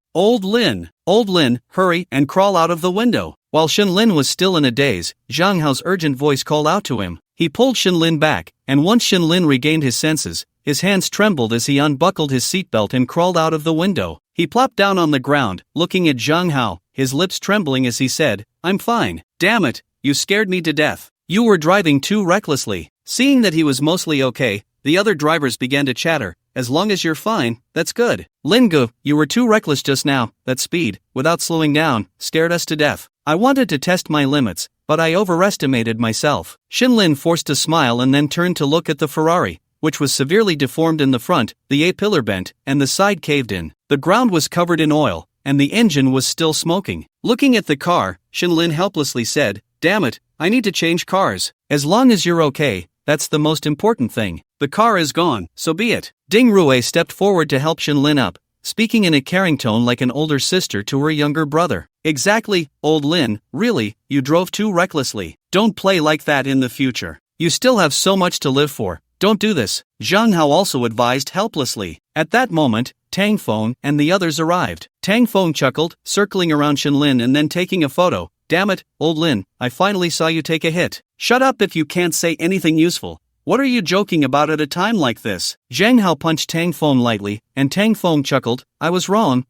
hurry and crawl out of the window. While Shinlin was still in a daze, Zhang Hao's urgent voice called out to him. He pulled Shinlin back, and once Shinlin regained his senses, his hands trembled as he unbuckled his seatbelt and crawled out of the window. He plopped down on the ground, looking at Zhang Hao, his lips trembling as he said, "I'm fine." "Damn it, you scared me to death. You were driving too recklessly." Seeing that he was mostly okay, the other drivers began to chatter. "As long as you're fine, that's good." "Lingu, you were too reckless just now. That speed, without slowing down, scared us to death. I wanted to test my limits, but I overestimated myself." Shinlin forced a smile and then turned to look at the Ferrari, which was severely deformed in the front, the A-pillar bent, and the side caved in. The ground was covered in oil, and the engine was still smoking. Looking at the car, Shinlin helplessly said, "Damn it, I need to change cars." "As long as you're okay, that's the most important thing. The car is gone, so be it." Ding Rui stepped forward to help Shinlin up, speaking in a caring tone like an older sister to her younger brother. "Exactly, Old Lin, really, you drove too recklessly. Don't play like that in the future. You still have so much to live for. Don't do this," Zhang Hao also advised helplessly. At that moment, Tang Feng and the others arrived. Tang Feng chuckled, circling around Shinlin and then taking a photo. "Damn it, Old Lin, I finally saw you take a hit. Shut up if you can't say anything useful. What are you joking about at a time like this?" Zhang Hao punched Tang Feng lightly, and Tang Feng chuckled, I was wrong.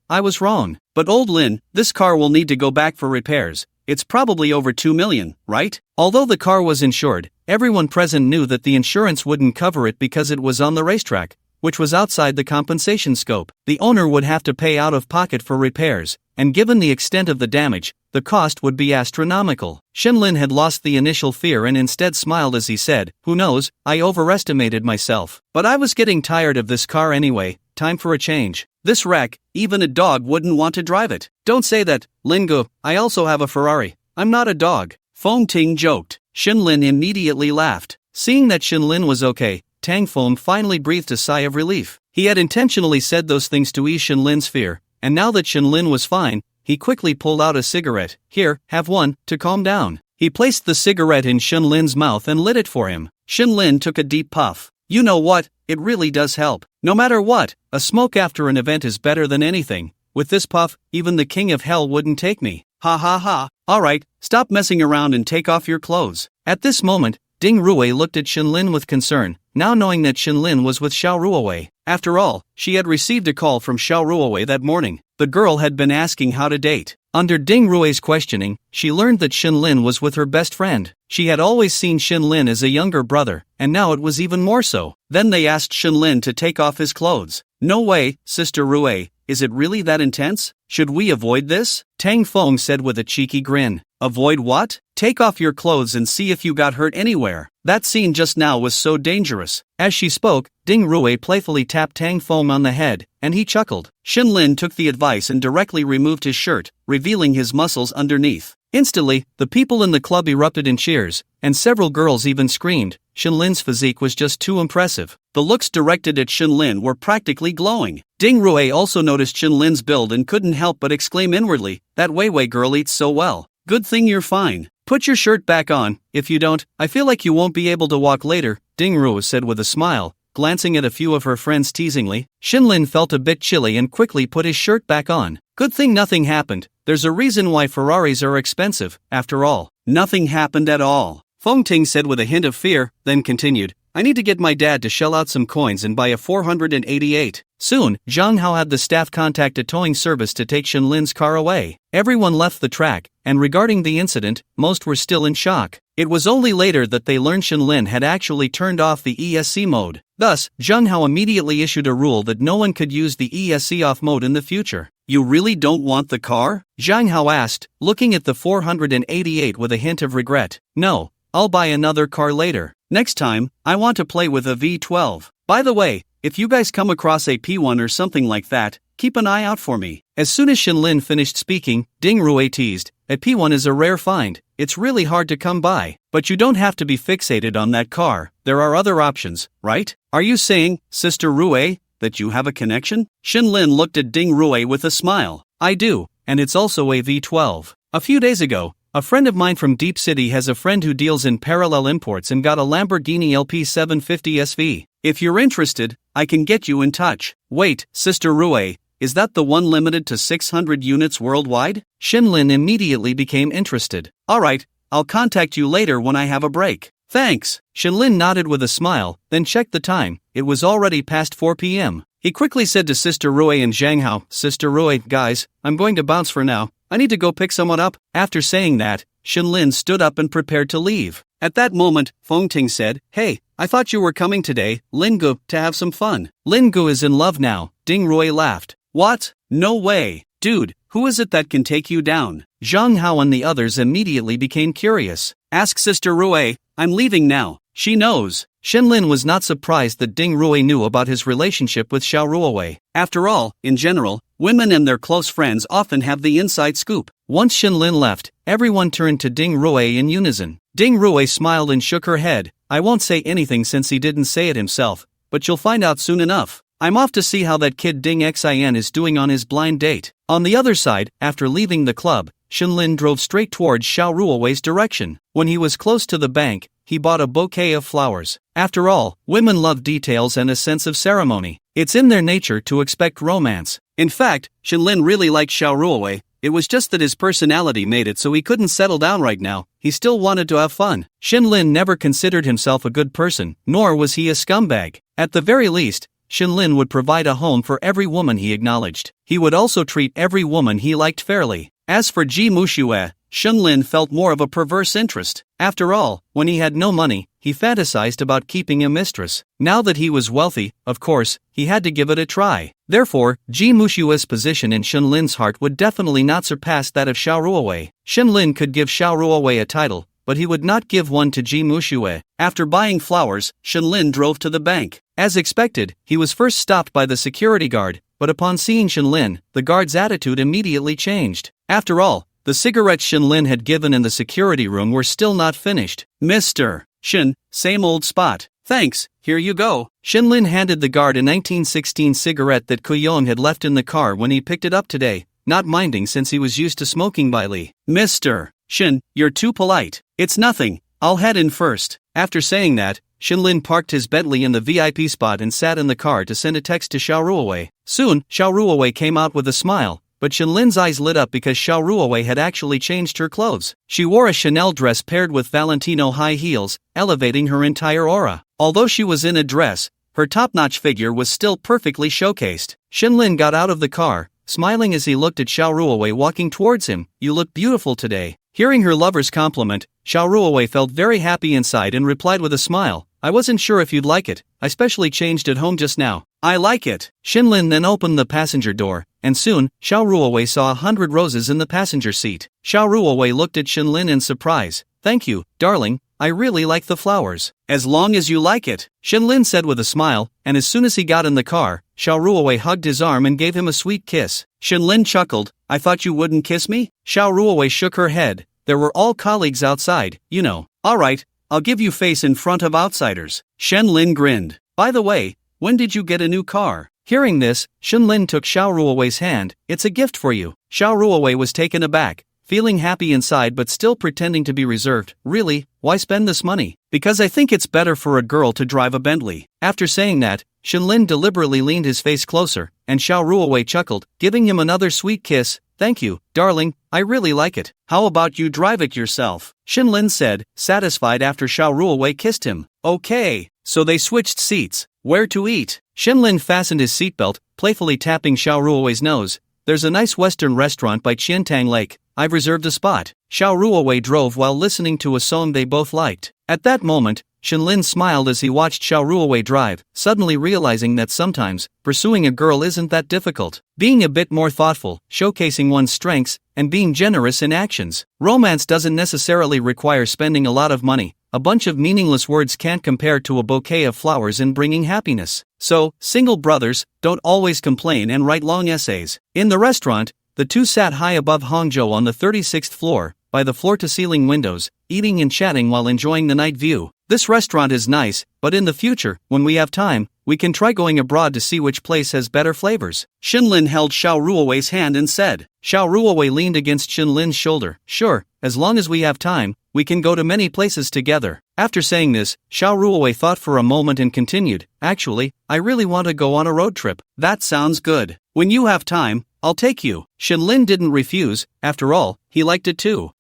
But Old Lin, this car will need to go back for repairs. It's probably over 2 million, right?" Although the car was insured, everyone present knew that the insurance wouldn't cover it because it was on the racetrack, which was outside the compensation scope. The owner would have to pay out of pocket for repairs, and given the extent of the damage, the cost would be astronomical. Shinlin had lost the initial fear and instead smiled as he said, "Who knows, I overestimated myself. But I was getting tired of this car anyway, time for a change. This wreck, even a dog wouldn't want to drive it." "Don't say that, Lingu, I also have a Ferrari. I'm not a dog, Feng Ting joked. Shenlin immediately laughed. Seeing that Shenlin was okay, Tang Feng finally breathed a sigh of relief. He had intentionally said those things to ease Shenlin's fear, and now that Shenlin was fine, he quickly pulled out a cigarette. Here, have one, to calm down. He placed the cigarette in Shenlin's mouth and lit it for him. Shenlin took a deep puff. You know what, it really does help. No matter what, a smoke after an event is better than anything. With this puff, even the king of hell wouldn't take me. Ha ha ha. Alright, stop messing around and take off your clothes. At this moment, Ding Rui looked at Shenlin with concern, now knowing that Shenlin was with Xiao Ruowei. After all, she had received a call from Xiao Ruowei that morning. The girl had been asking how to date. Under Ding Rui's questioning, she learned that Shenlin was with her best friend. She had always seen Shenlin as a younger brother, and now it was even more so. Then they asked Shenlin to take off his clothes. No way, Sister Rui, is it really that intense? Should we avoid this? Tang Feng said with a cheeky grin. Avoid what? Take off your clothes and see if you got hurt anywhere. That scene just now was so dangerous. As she spoke, Ding Rui playfully tapped Tang Feng on the head, and he chuckled. Shenlin took the advice and directly removed his shirt, revealing his muscles underneath. Instantly, the people in the club erupted in cheers, and several girls even screamed. Shenlin's physique was just too impressive. The looks directed at Shenlin were practically glowing. Ding Rui also noticed Shenlin's build and couldn't help but exclaim inwardly, that Weiwei girl eats so well. Good thing you're fine. Put your shirt back on. If you don't, I feel like you won't be able to walk later, Ding Rui said with a smile, glancing at a few of her friends teasingly. Shenlin felt a bit chilly and quickly put his shirt back on. Good thing nothing happened. There's a reason why Ferraris are expensive, after all. Nothing happened at all, Feng Ting said with a hint of fear, then continued. I need to get my dad to shell out some coins and buy a 488. Soon, Zhang Hao had the staff contact a towing service to take Shenlin's car away. Everyone left the track, and regarding the incident, most were still in shock. It was only later that they learned Shenlin had actually turned off the ESC mode. Thus, Zhang Hao immediately issued a rule that no one could use the ESC off mode in the future. You really don't want the car? Zhang Hao asked, looking at the 488 with a hint of regret. No, I'll buy another car later. Next time, I want to play with a V12. By the way, if you guys come across a P1 or something like that, keep an eye out for me. As soon as Shenlin finished speaking, Ding Rui teased, a P1 is a rare find. It's really hard to come by. But you don't have to be fixated on that car. There are other options, right? Are you saying, Sister Rui, that you have a connection? Shenlin looked at Ding Rui with a smile. I do, and it's also a V12. A few days ago, a friend of mine from Deep City has a friend who deals in parallel imports and got a Lamborghini LP750 SV. If you're interested, I can get you in touch. Wait, Sister Rui, is that the one limited to 600 units worldwide? Shenlin immediately became interested. Alright, I'll contact you later when I have a break. Thanks. Shenlin nodded with a smile, then checked the time. It was already past 4 p.m. He quickly said to Sister Rui and Zhang Hao, Sister Rui, guys, I'm going to bounce for now. I need to go pick someone up. After saying that, Shenlin stood up and prepared to leave. At that moment, Feng Ting said, Hey, I thought you were coming today, Lingu, to have some fun. Lingu is in love now. Ding Rui laughed. What? No way. Dude, who is it that can take you down? Zhang Hao and the others immediately became curious. Ask Sister Rui, I'm leaving now. She knows. Shenlin was not surprised that Ding Rui knew about his relationship with Xiao Ruowei. After all, in general, women and their close friends often have the inside scoop. Once Shenlin left, everyone turned to Ding Rui in unison. Ding Rui smiled and shook her head. I won't say anything since he didn't say it himself, but you'll find out soon enough. I'm off to see how that kid Ding Xin is doing on his blind date. On the other side, after leaving the club, Shenlin drove straight towards Xiao Ruowei's direction. When he was close to the bank, he bought a bouquet of flowers. After all, women love details and a sense of ceremony. It's in their nature to expect romance. In fact, Shenlin really liked Xiao Ruowei. It was just that his personality made it so he couldn't settle down right now. He still wanted to have fun. Shenlin never considered himself a good person, nor was he a scumbag. At the very least, Shenlin would provide a home for every woman he acknowledged. He would also treat every woman he liked fairly. As for Ji Muxue, Shenlin felt more of a perverse interest. After all, when he had no money, he fantasized about keeping a mistress. Now that he was wealthy, of course, he had to give it a try. Therefore, Ji Muxue's position in Shenlin's heart would definitely not surpass that of Xiao Ruowei. Shenlin could give Xiao Ruowei a title, but he would not give one to Ji Muxue. After buying flowers, Shenlin drove to the bank. As expected, he was first stopped by the security guard, but upon seeing Shenlin, the guard's attitude immediately changed. After all, The cigarettes Shinlin had given in the security room were still not finished. Mr. Shin, same old spot. Thanks, here you go. Shinlin handed the guard a 1916 cigarette that Kuyong had left in the car when he picked it up today, not minding since he was used to smoking by Lee. Mr. Shin, you're too polite. It's nothing, I'll head in first. After saying that, Shinlin parked his Bentley in the VIP spot and sat in the car to send a text to Xiao Ruowei. Soon, Xiao Ruowei came out with a smile, but Shinlin's eyes lit up because Xiao Ruowei had actually changed her clothes. She wore a Chanel dress paired with Valentino high heels, elevating her entire aura. Although she was in a dress, her top-notch figure was still perfectly showcased. Shinlin got out of the car, smiling as he looked at Xiao Ruowei walking towards him. You look beautiful today. Hearing her lover's compliment, Xiao Ruowei felt very happy inside and replied with a smile, I wasn't sure if you'd like it, I specially changed at home just now. I like it. Shinlin then opened the passenger door, and soon, Xiao Ruowei saw 100 roses in the passenger seat. Xiao Ruowei looked at Shinlin in surprise. Thank you, darling, I really like the flowers. As long as you like it, Shinlin said with a smile, and as soon as he got in the car, Xiao Ruowei hugged his arm and gave him a sweet kiss. Shinlin chuckled, I thought you wouldn't kiss me? Xiao Ruowei shook her head. There were all colleagues outside, you know. Alright, I'll give you face in front of outsiders. Shinlin grinned. By the way, when did you get a new car? Hearing this, Shinlin took Xiao Ruowei's hand. It's a gift for you. Xiao Ruowei was taken aback, feeling happy inside but still pretending to be reserved. Really, why spend this money? Because I think it's better for a girl to drive a Bentley. After saying that, Shinlin deliberately leaned his face closer, and Xiao Ruowei chuckled, giving him another sweet kiss. Thank you, darling, I really like it. How about you drive it yourself? Shinlin said, satisfied after Xiao Ruowei kissed him. Okay, so they switched seats. Where to eat? Shinlin fastened his seatbelt, playfully tapping Xiao Ruowei's nose. There's a nice Western restaurant by Qiantang Lake. I've reserved a spot. Xiao Ruowei drove while listening to a song they both liked. At that moment, Shinlin smiled as he watched Xiao Ruowei drive, suddenly realizing that sometimes, pursuing a girl isn't that difficult. Being a bit more thoughtful, showcasing one's strengths, and being generous in actions. Romance doesn't necessarily require spending a lot of money. A bunch of meaningless words can't compare to a bouquet of flowers in bringing happiness. So, single brothers, don't always complain and write long essays. In the restaurant, the two sat high above Hangzhou on the 36th floor, by the floor-to-ceiling windows, eating and chatting while enjoying the night view. This restaurant is nice, but in the future, when we have time, we can try going abroad to see which place has better flavors. Shinlin held Xiao Ruowei's hand and said. Xiao Ruowei leaned against Shinlin's shoulder. Sure, as long as we have time, we can go to many places together. After saying this, Xiao Ruowei thought for a moment and continued, Actually, I really want to go on a road trip. That sounds good. When you have time, I'll take you. Shinlin didn't refuse, after all, he liked it too.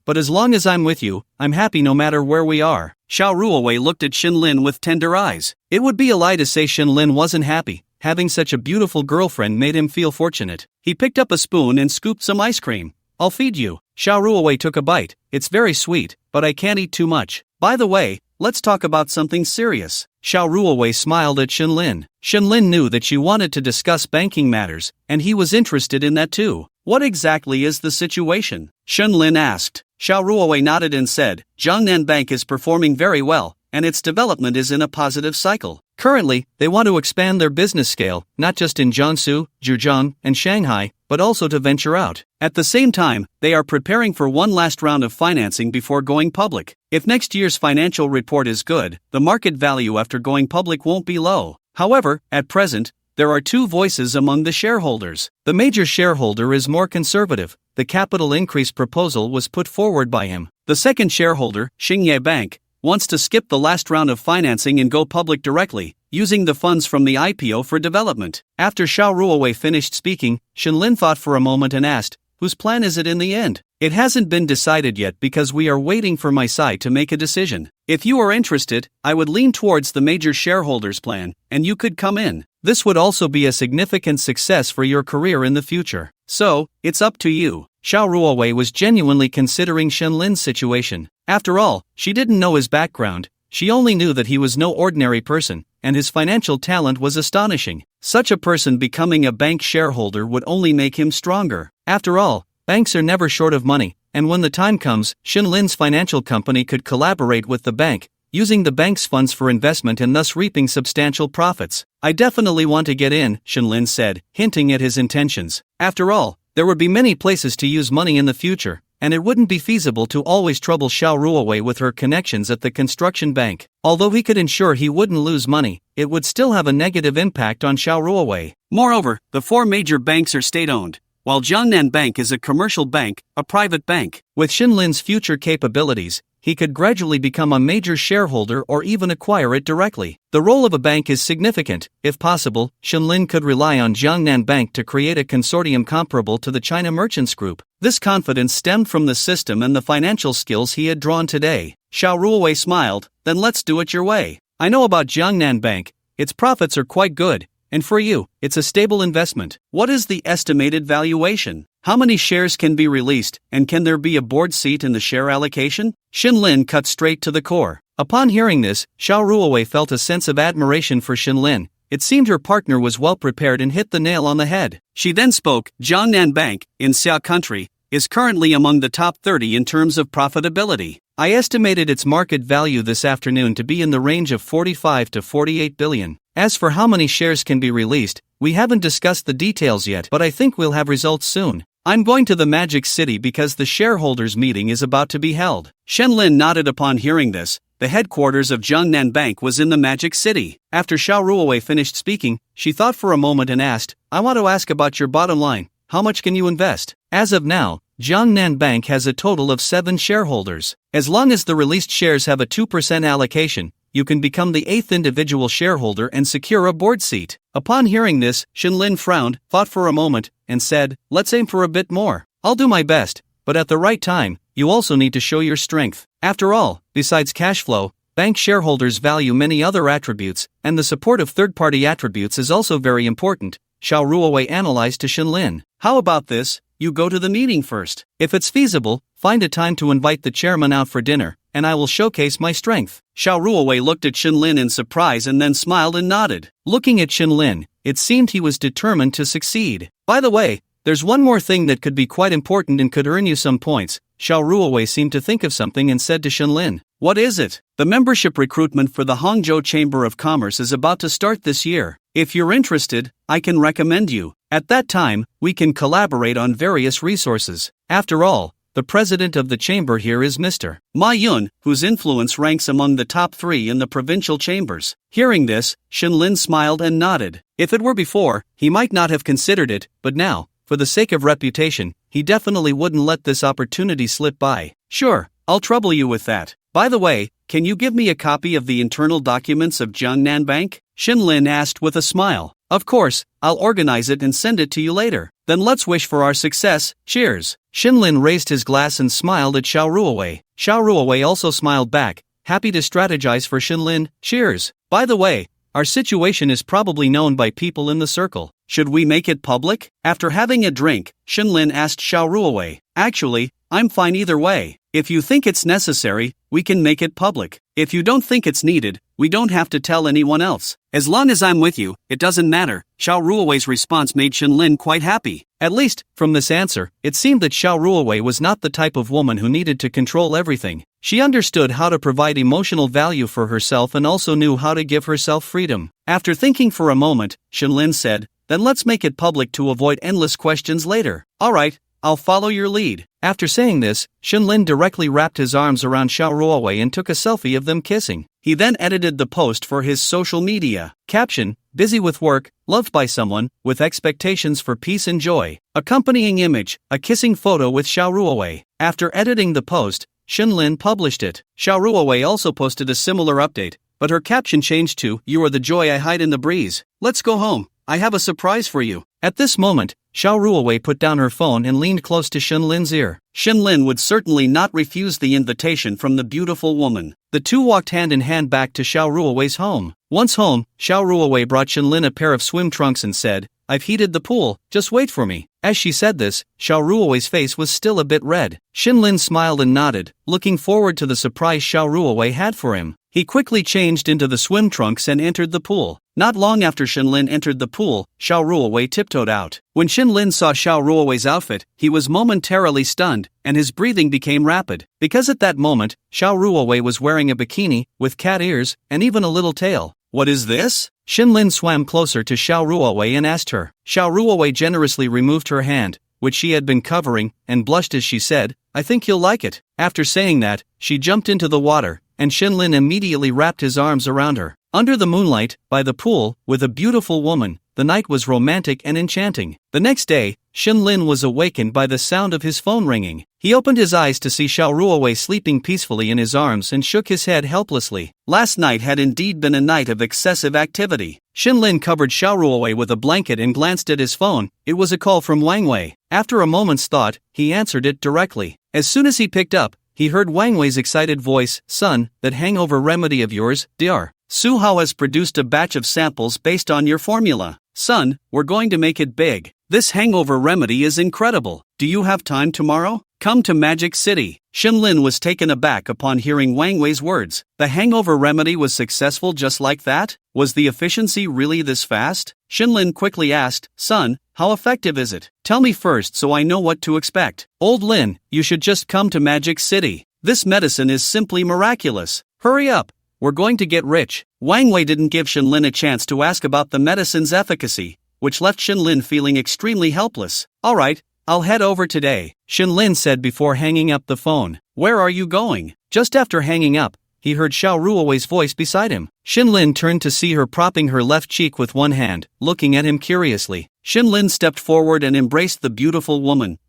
But as long as I'm with you, I'm happy no matter where we are. Xiao Ruowei looked at Shinlin with tender eyes. It would be a lie to say Shinlin wasn't happy. Having such a beautiful girlfriend made him feel fortunate. He picked up a spoon and scooped some ice cream. I'll feed you. Xiao Ruowei took a bite. It's very sweet, but I can't eat too much. By the way, let's talk about something serious. Xiao Ruowei smiled at Shinlin. Shinlin knew that she wanted to discuss banking matters, and he was interested in that too. What exactly is the situation? Shinlin asked. Xiao Ruowei nodded and said, Jiangnan Bank is performing very well, and its development is in a positive cycle. Currently, they want to expand their business scale, not just in Jiangsu, Zhejiang, and Shanghai, but also to venture out. At the same time, they are preparing for one last round of financing before going public. If next year's financial report is good, the market value after going public won't be low. However, at present, there are two voices among the shareholders. The major shareholder is more conservative. The capital increase proposal was put forward by him. The second shareholder, Xingye Bank, wants to skip the last round of financing and go public directly, using the funds from the IPO for development. After Xiao Ruowei finished speaking, Shinlin thought for a moment and asked, whose plan is it in the end? It hasn't been decided yet because we are waiting for my side to make a decision. If you are interested, I would lean towards the major shareholders' plan, and you could come in. This would also be a significant success for your career in the future. So, it's up to you. Xiao Ruowei was genuinely considering Shinlin's situation. After all, she didn't know his background. She only knew that he was no ordinary person, and his financial talent was astonishing. Such a person becoming a bank shareholder would only make him stronger. After all, banks are never short of money, and when the time comes, Shinlin's financial company could collaborate with the bank, using the bank's funds for investment and thus reaping substantial profits. I definitely want to get in, Shinlin said, hinting at his intentions. After all, There would be many places to use money in the future, and it wouldn't be feasible to always trouble Xiao Ruowei with her connections at the construction bank. Although he could ensure he wouldn't lose money, it would still have a negative impact on Xiao Ruowei. Moreover, the 4 major banks are state-owned, while Jiangnan Bank is a commercial bank, a private bank. With Xinlin's future capabilities, he could gradually become a major shareholder or even acquire it directly. The role of a bank is significant. If possible, Xinlin could rely on Jiangnan Bank to create a consortium comparable to the China Merchants Group. This confidence stemmed from the system and the financial skills he had drawn today. Xiao Ruowei smiled, then let's do it your way. I know about Jiangnan Bank, its profits are quite good, and for you, it's a stable investment. What is the estimated valuation? How many shares can be released, and can there be a board seat in the share allocation? Xinlin cut straight to the core. Upon hearing this, Xiao Ruowei felt a sense of admiration for Xinlin. It seemed her partner was well prepared and hit the nail on the head. She then spoke. Jiangnan Bank, in Xia Country, is currently among the top 30 in terms of profitability. I estimated its market value this afternoon to be in the range of 45 to 48 billion. As for how many shares can be released, we haven't discussed the details yet, but I think we'll have results soon. I'm going to the Magic City because the shareholders' meeting is about to be held. Xinlin nodded upon hearing this. The headquarters of Jiangnan Bank was in the Magic City. After Xiao Ruowei finished speaking, she thought for a moment and asked, I want to ask about your bottom line. How much can you invest? As of now, Jiangnan Bank has a total of 7 shareholders. As long as the released shares have a 2% allocation, you can become the 8th individual shareholder and secure a board seat. Upon hearing this, Xinlin frowned, thought for a moment, and said, let's aim for a bit more. I'll do my best, but at the right time, you also need to show your strength. After all, besides cash flow, bank shareholders value many other attributes, and the support of third-party attributes is also very important. Xiao Ruowei analyzed to Xinlin. How about this? You go to the meeting first. If it's feasible, find a time to invite the chairman out for dinner, and I will showcase my strength. Xiao Ruowei looked at Xinlin in surprise and then smiled and nodded. Looking at Xinlin, it seemed he was determined to succeed. By the way, there's one more thing that could be quite important and could earn you some points. Xiao Ruowei seemed to think of something and said to Xinlin, what is it? The membership recruitment for the Hangzhou Chamber of Commerce is about to start this year. If you're interested, I can recommend you. At that time, we can collaborate on various resources. After all, the president of the chamber here is Mr. Ma Yun, whose influence ranks among the top 3 in the provincial chambers. Hearing this, Xinlin smiled and nodded. If it were before, he might not have considered it, but now, for the sake of reputation, he definitely wouldn't let this opportunity slip by. Sure, I'll trouble you with that. By the way, can you give me a copy of the internal documents of Jiangnan Bank? Xinlin asked with a smile. Of course, I'll organize it and send it to you later. Then let's wish for our success. Cheers. Xinlin raised his glass and smiled at Xiao Ruowei. Xiao Ruowei also smiled back, happy to strategize for Xinlin. Cheers. By the way, our situation is probably known by people in the circle. Should we make it public? After having a drink, Xinlin asked Xiao Ruowei. Actually, I'm fine either way. If you think it's necessary, we can make it public. If you don't think it's needed, we don't have to tell anyone else. As long as I'm with you, it doesn't matter. Xiao Ruowei's response made Xinlin quite happy. At least, from this answer, it seemed that Xiao Ruowei was not the type of woman who needed to control everything. She understood how to provide emotional value for herself and also knew how to give herself freedom. After thinking for a moment, Xinlin said, then let's make it public to avoid endless questions later. Alright, I'll follow your lead. After saying this, Xinlin directly wrapped his arms around Xiao Ruowei and took a selfie of them kissing. He then edited the post for his social media. Caption, busy with work, loved by someone, with expectations for peace and joy. Accompanying image, a kissing photo with Xiao Ruowei. After editing the post, Xinlin published it. Xiao Ruowei also posted a similar update, but her caption changed to, you are the joy I hide in the breeze. Let's go home. I have a surprise for you. At this moment, Xiao Ruowei put down her phone and leaned close to Xinlin's ear. Xinlin would certainly not refuse the invitation from the beautiful woman. The two walked hand in hand back to Xiao Ruowei's home. Once home, Xiao Ruowei brought Xinlin a pair of swim trunks and said, I've heated the pool, just wait for me. As she said this, Xiao Ruowei's face was still a bit red. Xinlin smiled and nodded, looking forward to the surprise Xiao Ruowei had for him. He quickly changed into the swim trunks and entered the pool. Not long after Xinlin entered the pool, Xiao Ruowei tiptoed out. When Xinlin saw Xiao Ruowei's outfit, he was momentarily stunned, and his breathing became rapid. Because at that moment, Xiao Ruowei was wearing a bikini, with cat ears, and even a little tail. What is this? Xinlin swam closer to Xiao Ruowei and asked her. Xiao Ruowei generously removed her hand, which she had been covering, and blushed as she said, "I think you'll like it." After saying that, she jumped into the water, and Shinlin immediately wrapped his arms around her. Under the moonlight, by the pool, with a beautiful woman, the night was romantic and enchanting. The next day, Shinlin was awakened by the sound of his phone ringing. He opened his eyes to see Xiao Ruowei sleeping peacefully in his arms and shook his head helplessly. Last night had indeed been a night of excessive activity. Shinlin covered Xiao Ruowei with a blanket and glanced at his phone. It was a call from Wang Wei. After a moment's thought, he answered it directly. As soon as he picked up, he heard Wang Wei's excited voice, "Son, that hangover remedy of yours, Dr. Su Hao has produced a batch of samples based on your formula. Son, we're going to make it big. This hangover remedy is incredible. Do you have time tomorrow? Come to Magic City." Shinlin was taken aback upon hearing Wang Wei's words. The hangover remedy was successful just like that? Was the efficiency really this fast? Shinlin quickly asked, "Son, how effective is it? Tell me first so I know what to expect." "Old Lin, you should just come to Magic City. This medicine is simply miraculous. Hurry up. We're going to get rich." Wang Wei didn't give Shinlin a chance to ask about the medicine's efficacy, which left Shinlin feeling extremely helpless. "All right, I'll head over today," Shinlin said before hanging up the phone. "Where are you going?" Just after hanging up, he heard Xiao Ruowei's voice beside him. Shinlin turned to see her propping her left cheek with one hand, looking at him curiously. Shinlin stepped forward and embraced the beautiful woman.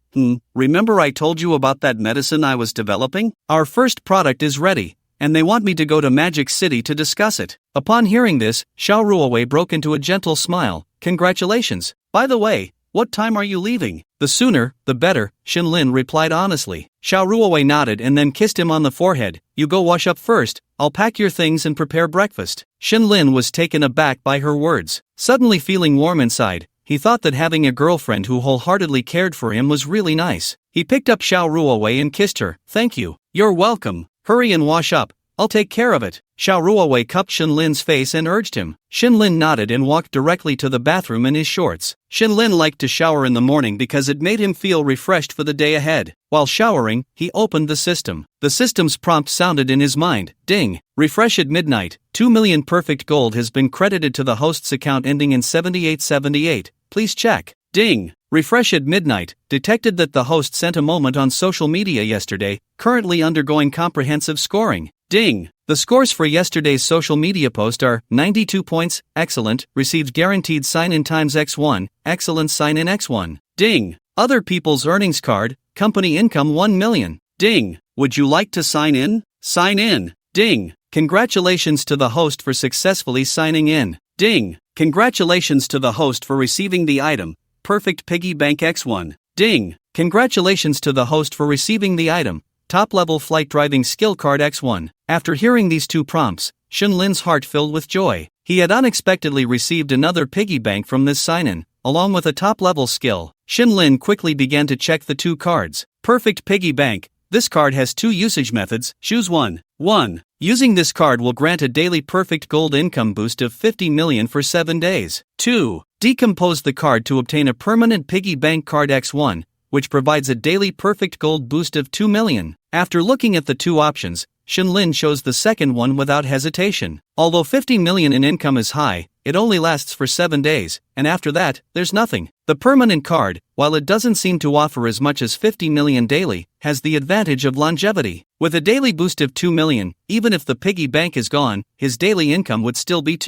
Remember I told you about that medicine I was developing? Our first product is ready, and they want me to go to Magic City to discuss it." Upon hearing this, Xiao Ruowei broke into a gentle smile. "Congratulations. By the way, what time are you leaving?" "The sooner, the better," Shinlin replied honestly. Xiao Ruowei nodded and then kissed him on the forehead. "You go wash up first, I'll pack your things and prepare breakfast." Shinlin was taken aback by her words. Suddenly feeling warm inside, he thought that having a girlfriend who wholeheartedly cared for him was really nice. He picked up Xiao Ruowei and kissed her. "Thank you." "You're welcome. Hurry and wash up. I'll take care of it." Xiao Ruowei cupped Shinlin's face and urged him. Shinlin nodded and walked directly to the bathroom in his shorts. Shinlin liked to shower in the morning because it made him feel refreshed for the day ahead. While showering, he opened the system. The system's prompt sounded in his mind. Ding! Refresh at midnight. 2 million perfect gold has been credited to the host's account ending in 7878. Please check. Ding! Refresh at midnight. Detected that the host sent a moment on social media yesterday, currently undergoing comprehensive scoring. Ding! The scores for yesterday's social media post are 92 points, excellent, received guaranteed sign-in times X1, excellent sign-in X1. Ding! Other people's earnings card, company income 1 million. Ding! Would you like to sign in? Sign in. Ding! Congratulations to the host for successfully signing in. Ding! Congratulations to the host for receiving the item, Perfect Piggy Bank X1. Ding! Congratulations to the host for receiving the item, Top-Level Flight Driving Skill Card X1. After hearing these two prompts, Shinlin's heart filled with joy. He had unexpectedly received another piggy bank from this sign-in, along with a top-level skill. Shinlin quickly began to check the two cards. Perfect Piggy Bank. This card has two usage methods. Choose one. 1. Using this card will grant a daily perfect gold income boost of 50 million for 7 days. 2. Decompose the card to obtain a permanent piggy bank card X1, which provides a daily perfect gold boost of 2 million. After looking at the two options, Shinlin chose the second one without hesitation. Although 50 million in income is high, it only lasts for 7 days, and after that, there's nothing. The permanent card, while it doesn't seem to offer as much as 50 million daily, has the advantage of longevity. With a daily boost of 2 million, even if the piggy bank is gone, his daily income would still be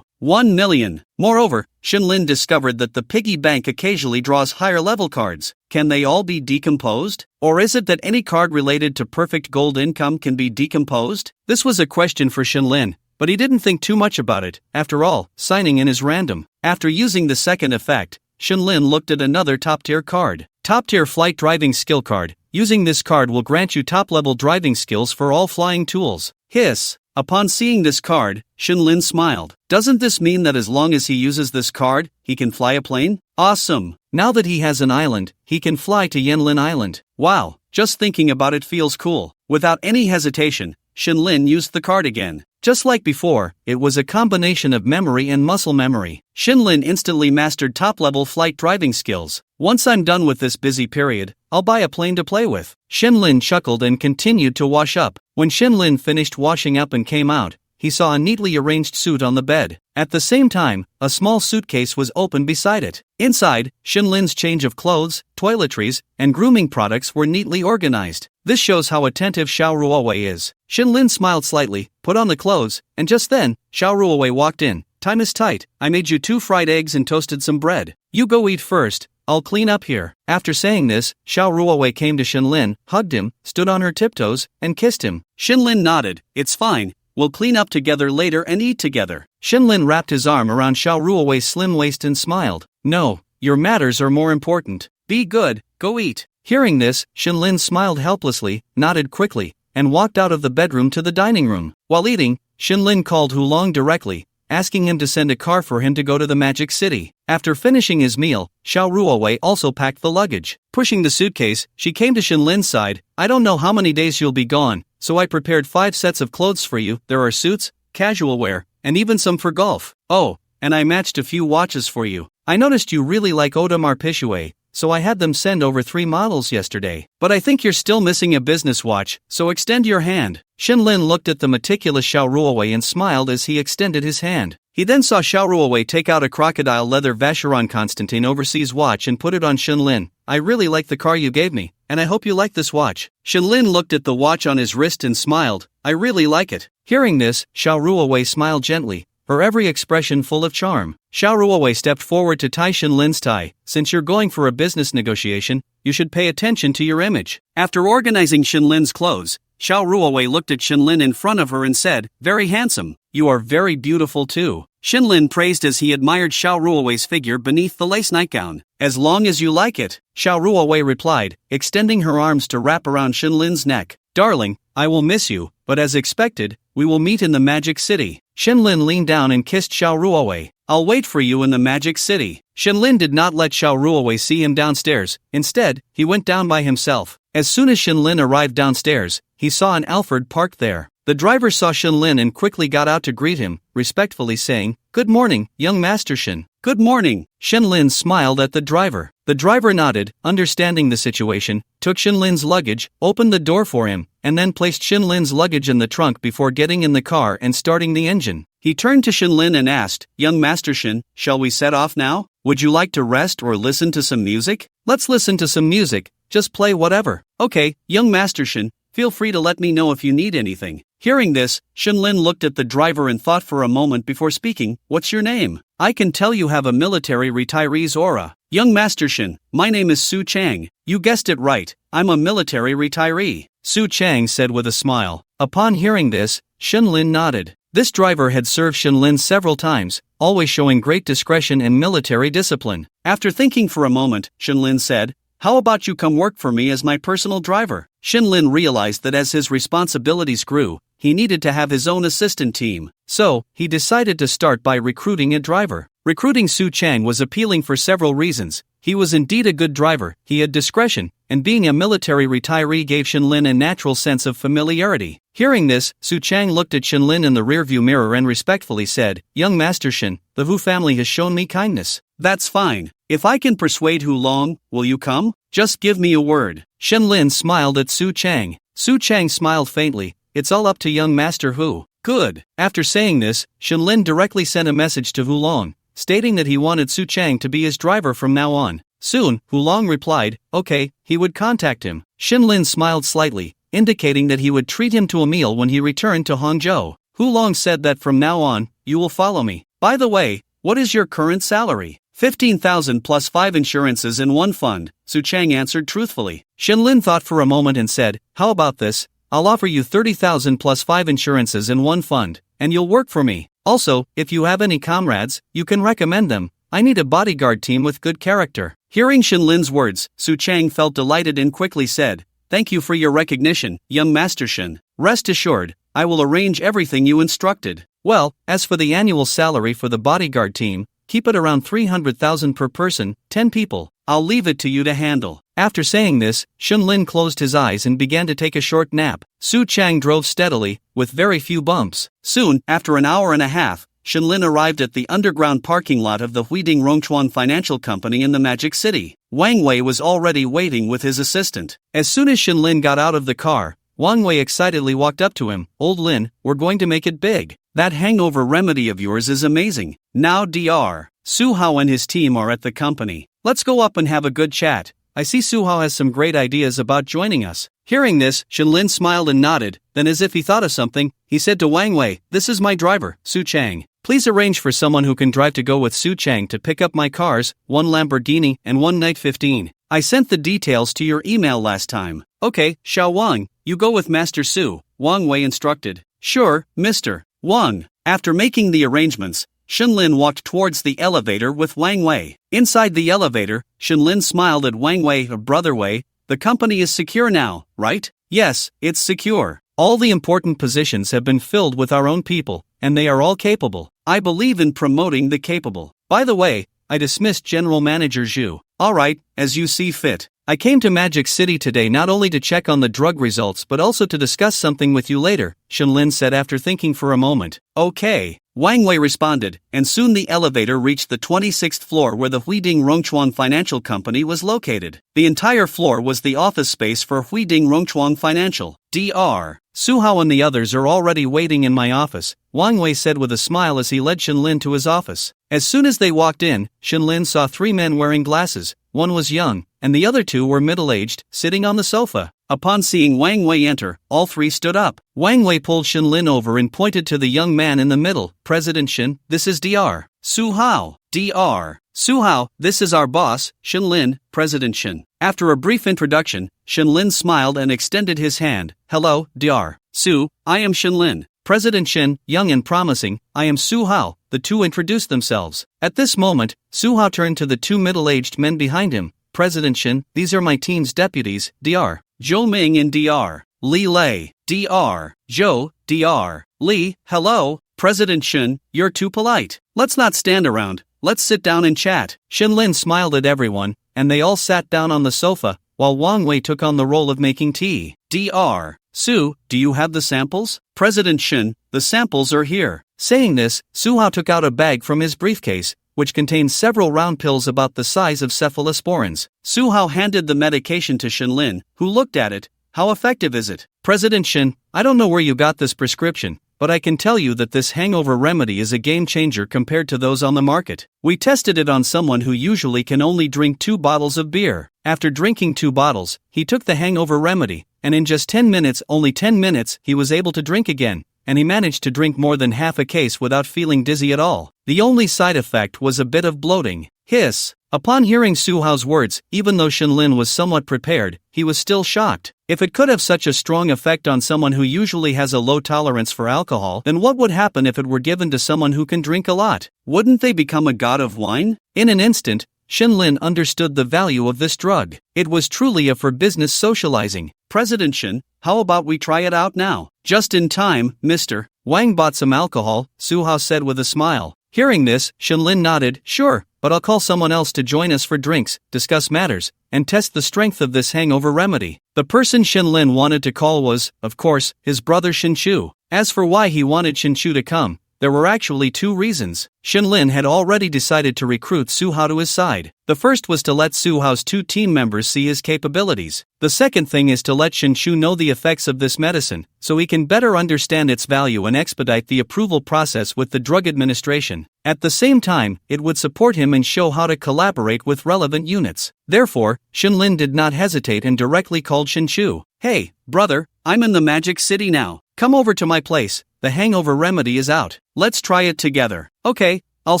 1 million. Moreover, Shinlin discovered that the piggy bank occasionally draws higher level cards. Can they all be decomposed? Or is it that any card related to perfect gold income can be decomposed? This was a question for Shinlin, but he didn't think too much about it. After all, signing in is random. After using the second effect, Shinlin looked at another top-tier card. Top-tier Flight Driving Skill Card. Using this card will grant you top-level driving skills for all flying tools. Hiss! Upon seeing this card, Shinlin smiled. Doesn't this mean that as long as he uses this card, he can fly a plane? Awesome! Now that he has an island, he can fly to Yanlin Island. Wow, just thinking about it feels cool. Without any hesitation, Shinlin used the card again. Just like before, it was a combination of memory and muscle memory. Shinlin instantly mastered top-level flight driving skills. Once I'm done with this busy period, I'll buy a plane to play with. Shinlin chuckled and continued to wash up. When Shinlin finished washing up and came out, he saw a neatly arranged suit on the bed. At the same time, a small suitcase was open beside it. Inside, Shinlin's change of clothes, toiletries, and grooming products were neatly organized. This shows how attentive Xiao Ruowei is. Shinlin smiled slightly, put on the clothes, and just then, Xiao Ruowei walked in. Time is tight, I made you 2 fried eggs and toasted some bread. You go eat first, I'll clean up here. After saying this, Xiao Ruowei came to Shinlin, hugged him, stood on her tiptoes, and kissed him. Shinlin nodded. It's fine, we'll clean up together later and eat together. Shinlin wrapped his arm around Xiao Ruowei's slim waist and smiled. No, your matters are more important. Be good, go eat. Hearing this, Shinlin smiled helplessly, nodded quickly, and walked out of the bedroom to the dining room. While eating, Shinlin called Hulong directly, asking him to send a car for him to go to the Magic City. After finishing his meal, Xiao Ruowei also packed the luggage. Pushing the suitcase, she came to Shinlin's side. I don't know how many days you'll be gone, so I prepared 5 sets of clothes for you. There are suits, casual wear, and even some for golf. Oh, and I matched a few watches for you. I noticed you really like Audemars Piguet, so I had them send over 3 models yesterday. But I think you're still missing a business watch, so extend your hand. Shinlin looked at the meticulous Xiao Ruowei and smiled as he extended his hand. He then saw Xiao Ruowei take out a crocodile leather Vacheron Constantin overseas watch and put it on Shinlin. I really like the car you gave me, and I hope you like this watch. Shinlin looked at the watch on his wrist and smiled. I really like it. Hearing this, Xiao Ruowei smiled gently, her every expression full of charm. Xiao Ruowei stepped forward to tie Shinlin's tie. Since you're going for a business negotiation, you should pay attention to your image. After organizing Shinlin's clothes, Xiao Ruowei looked at Shinlin in front of her and said, very handsome. You are very beautiful too. Shinlin praised as he admired Xiao Ruowei's figure beneath the lace nightgown. As long as you like it, Xiao Ruowei replied, extending her arms to wrap around Shinlin's neck. Darling, I will miss you, but as expected, we will meet in the Magic City. Shinlin leaned down and kissed Xiao Ruowei. I'll wait for you in the Magic City. Shinlin did not let Xiao Ruowei see him downstairs. Instead, he went down by himself. As soon as Shinlin arrived downstairs, he saw an Alfred parked there. The driver saw Shinlin and quickly got out to greet him, respectfully saying, Good morning, young Master Shin. Good morning. Shinlin smiled at the driver. The driver nodded, understanding the situation, took Shinlin's luggage, opened the door for him, and then placed Shinlin's luggage in the trunk before getting in the car and starting the engine. He turned to Shinlin and asked, Young Master Shin, shall we set off now? Would you like to rest or listen to some music? Let's listen to some music, just play whatever. Okay, young Master Shin, feel free to let me know if you need anything. Hearing this, Shinlin looked at the driver and thought for a moment before speaking. What's your name? I can tell you have a military retiree's aura. Young Master Shin, my name is Su Chang. You guessed it right, I'm a military retiree. Su Chang said with a smile. Upon hearing this, Shinlin nodded. This driver had served Shinlin several times, always showing great discretion and military discipline. After thinking for a moment, Shinlin said, How about you come work for me as my personal driver? Shinlin realized that as his responsibilities grew, he needed to have his own assistant team. So, he decided to start by recruiting a driver. Recruiting Su Chang was appealing for several reasons. He was indeed a good driver, he had discretion, and being a military retiree gave Shinlin a natural sense of familiarity. Hearing this, Su Chang looked at Shinlin in the rearview mirror and respectfully said, Young Master Shin, the Wu family has shown me kindness. That's fine. If I can persuade Hulong, will you come? Just give me a word. Shinlin smiled at Su Chang. Su Chang smiled faintly. It's all up to young Master Hu. Good. After saying this, Shinlin directly sent a message to Hulong, stating that he wanted Su Chang to be his driver from now on. Soon, Hulong replied, okay, he would contact him. Shinlin smiled slightly, indicating that he would treat him to a meal when he returned to Hangzhou. Hulong said that from now on, you will follow me. By the way, what is your current salary? 15,000 plus 5 insurances in one fund, Su Chang answered truthfully. Shinlin thought for a moment and said, how about this? I'll offer you 30,000 plus 5 insurances in one fund, and you'll work for me. Also, if you have any comrades, you can recommend them. I need a bodyguard team with good character. Hearing Shinlin's words, Su Chang felt delighted and quickly said, Thank you for your recognition, young Master Shin. Rest assured, I will arrange everything you instructed. Well, as for the annual salary for the bodyguard team, keep it around 300,000 per person, 10 people. I'll leave it to you to handle. After saying this, Shinlin closed his eyes and began to take a short nap. Su Chang drove steadily, with very few bumps. Soon, after an hour and a half, Shinlin arrived at the underground parking lot of the Huiding Rongchuan Financial Company in the Magic City. Wang Wei was already waiting with his assistant. As soon as Shinlin got out of the car, Wang Wei excitedly walked up to him. Old Lin, we're going to make it big. That hangover remedy of yours is amazing. Now Dr. Su Hao and his team are at the company. Let's go up and have a good chat. I see Su Hao has some great ideas about joining us. Hearing this, Shenlin smiled and nodded, then as if he thought of something, he said to Wang Wei, this is my driver, Su Chang. Please arrange for someone who can drive to go with Su Chang to pick up my cars, one Lamborghini and one Night 15. I sent the details to your email last time. Okay, Xiao Wang, you go with Master Su, Wang Wei instructed. Sure, Mr. Wang. After making the arrangements, Shenlin walked towards the elevator with Wang Wei. Inside the elevator, Shenlin smiled at Wang Wei or Brother Wei. The company is secure now, right? Yes, it's secure. All the important positions have been filled with our own people, and they are all capable. I believe in promoting the capable. By the way, I dismissed General Manager Zhu. Alright, as you see fit. I came to Magic City today not only to check on the drug results but also to discuss something with you later, Shenlin said after thinking for a moment. Okay, Wang Wei responded, and soon the elevator reached the 26th floor where the Huiding Rongchuan Financial Company was located. The entire floor was the office space for Huiding Rongchuan Financial. Dr. Su Hao and the others are already waiting in my office, Wang Wei said with a smile as he led Shenlin to his office. As soon as they walked in, Shenlin saw 3 men wearing glasses. One was young, and the other 2 were middle-aged, sitting on the sofa. Upon seeing Wang Wei enter, all 3 stood up. Wang Wei pulled Shenlin over and pointed to the young man in the middle. President Shen, this is Dr. Su Hao. Dr. Su Hao, this is our boss, Shenlin, President Shen. After a brief introduction, Shenlin smiled and extended his hand. Hello, Dr. Su, I am Shenlin. President Shen, young and promising, I am Su Hao. The 2 introduced themselves. At this moment, Su Hao turned to the 2 middle-aged men behind him. President Shen, these are my team's deputies, Dr. Zhou Ming and Dr. Li Lei. Dr. Zhou, Dr. Li, hello. President Shen, you're too polite. Let's not stand around, let's sit down and chat. Shenlin smiled at everyone, and they all sat down on the sofa, while Wang Wei took on the role of making tea. Dr. Su, do you have the samples? President Shen, the samples are here. Saying this, Su Hao took out a bag from his briefcase, which contained several round pills about the size of cephalosporins. Su Hao handed the medication to Shenlin, who looked at it. How effective is it? President Shen, I don't know where you got this prescription, but I can tell you that this hangover remedy is a game changer compared to those on the market. We tested it on someone who usually can only drink 2 bottles of beer. After drinking 2 bottles, he took the hangover remedy, and in just 10 minutes, only 10 minutes, he was able to drink again, and he managed to drink more than half a case without feeling dizzy at all. The only side effect was a bit of bloating. Hiss. Upon hearing Su Hao's words, even though Shenlin was somewhat prepared, he was still shocked. If it could have such a strong effect on someone who usually has a low tolerance for alcohol, then what would happen if it were given to someone who can drink a lot? Wouldn't they become a god of wine? In an instant, Shenlin understood the value of this drug. It was truly a for business socializing. President Shen, how about we try it out now? Just in time, Mr. Wang bought some alcohol, Su Hao said with a smile. Hearing this, Shenlin nodded, sure, but I'll call someone else to join us for drinks, discuss matters, and test the strength of this hangover remedy. The person Shenlin wanted to call was, of course, his brother Shenchu. As for why he wanted Shenchu to come, there were actually 2 reasons. Shenlin had already decided to recruit Su Hao to his side. The first was to let Su Hao's 2 team members see his capabilities. The second thing is to let Shenchu know the effects of this medicine, so he can better understand its value and expedite the approval process with the drug administration. At the same time, it would support him and show how to collaborate with relevant units. Therefore, Shenlin did not hesitate and directly called Shenchu. Hey, brother, I'm in the Magic City now. Come over to my place. The hangover remedy is out. Let's try it together. Okay, I'll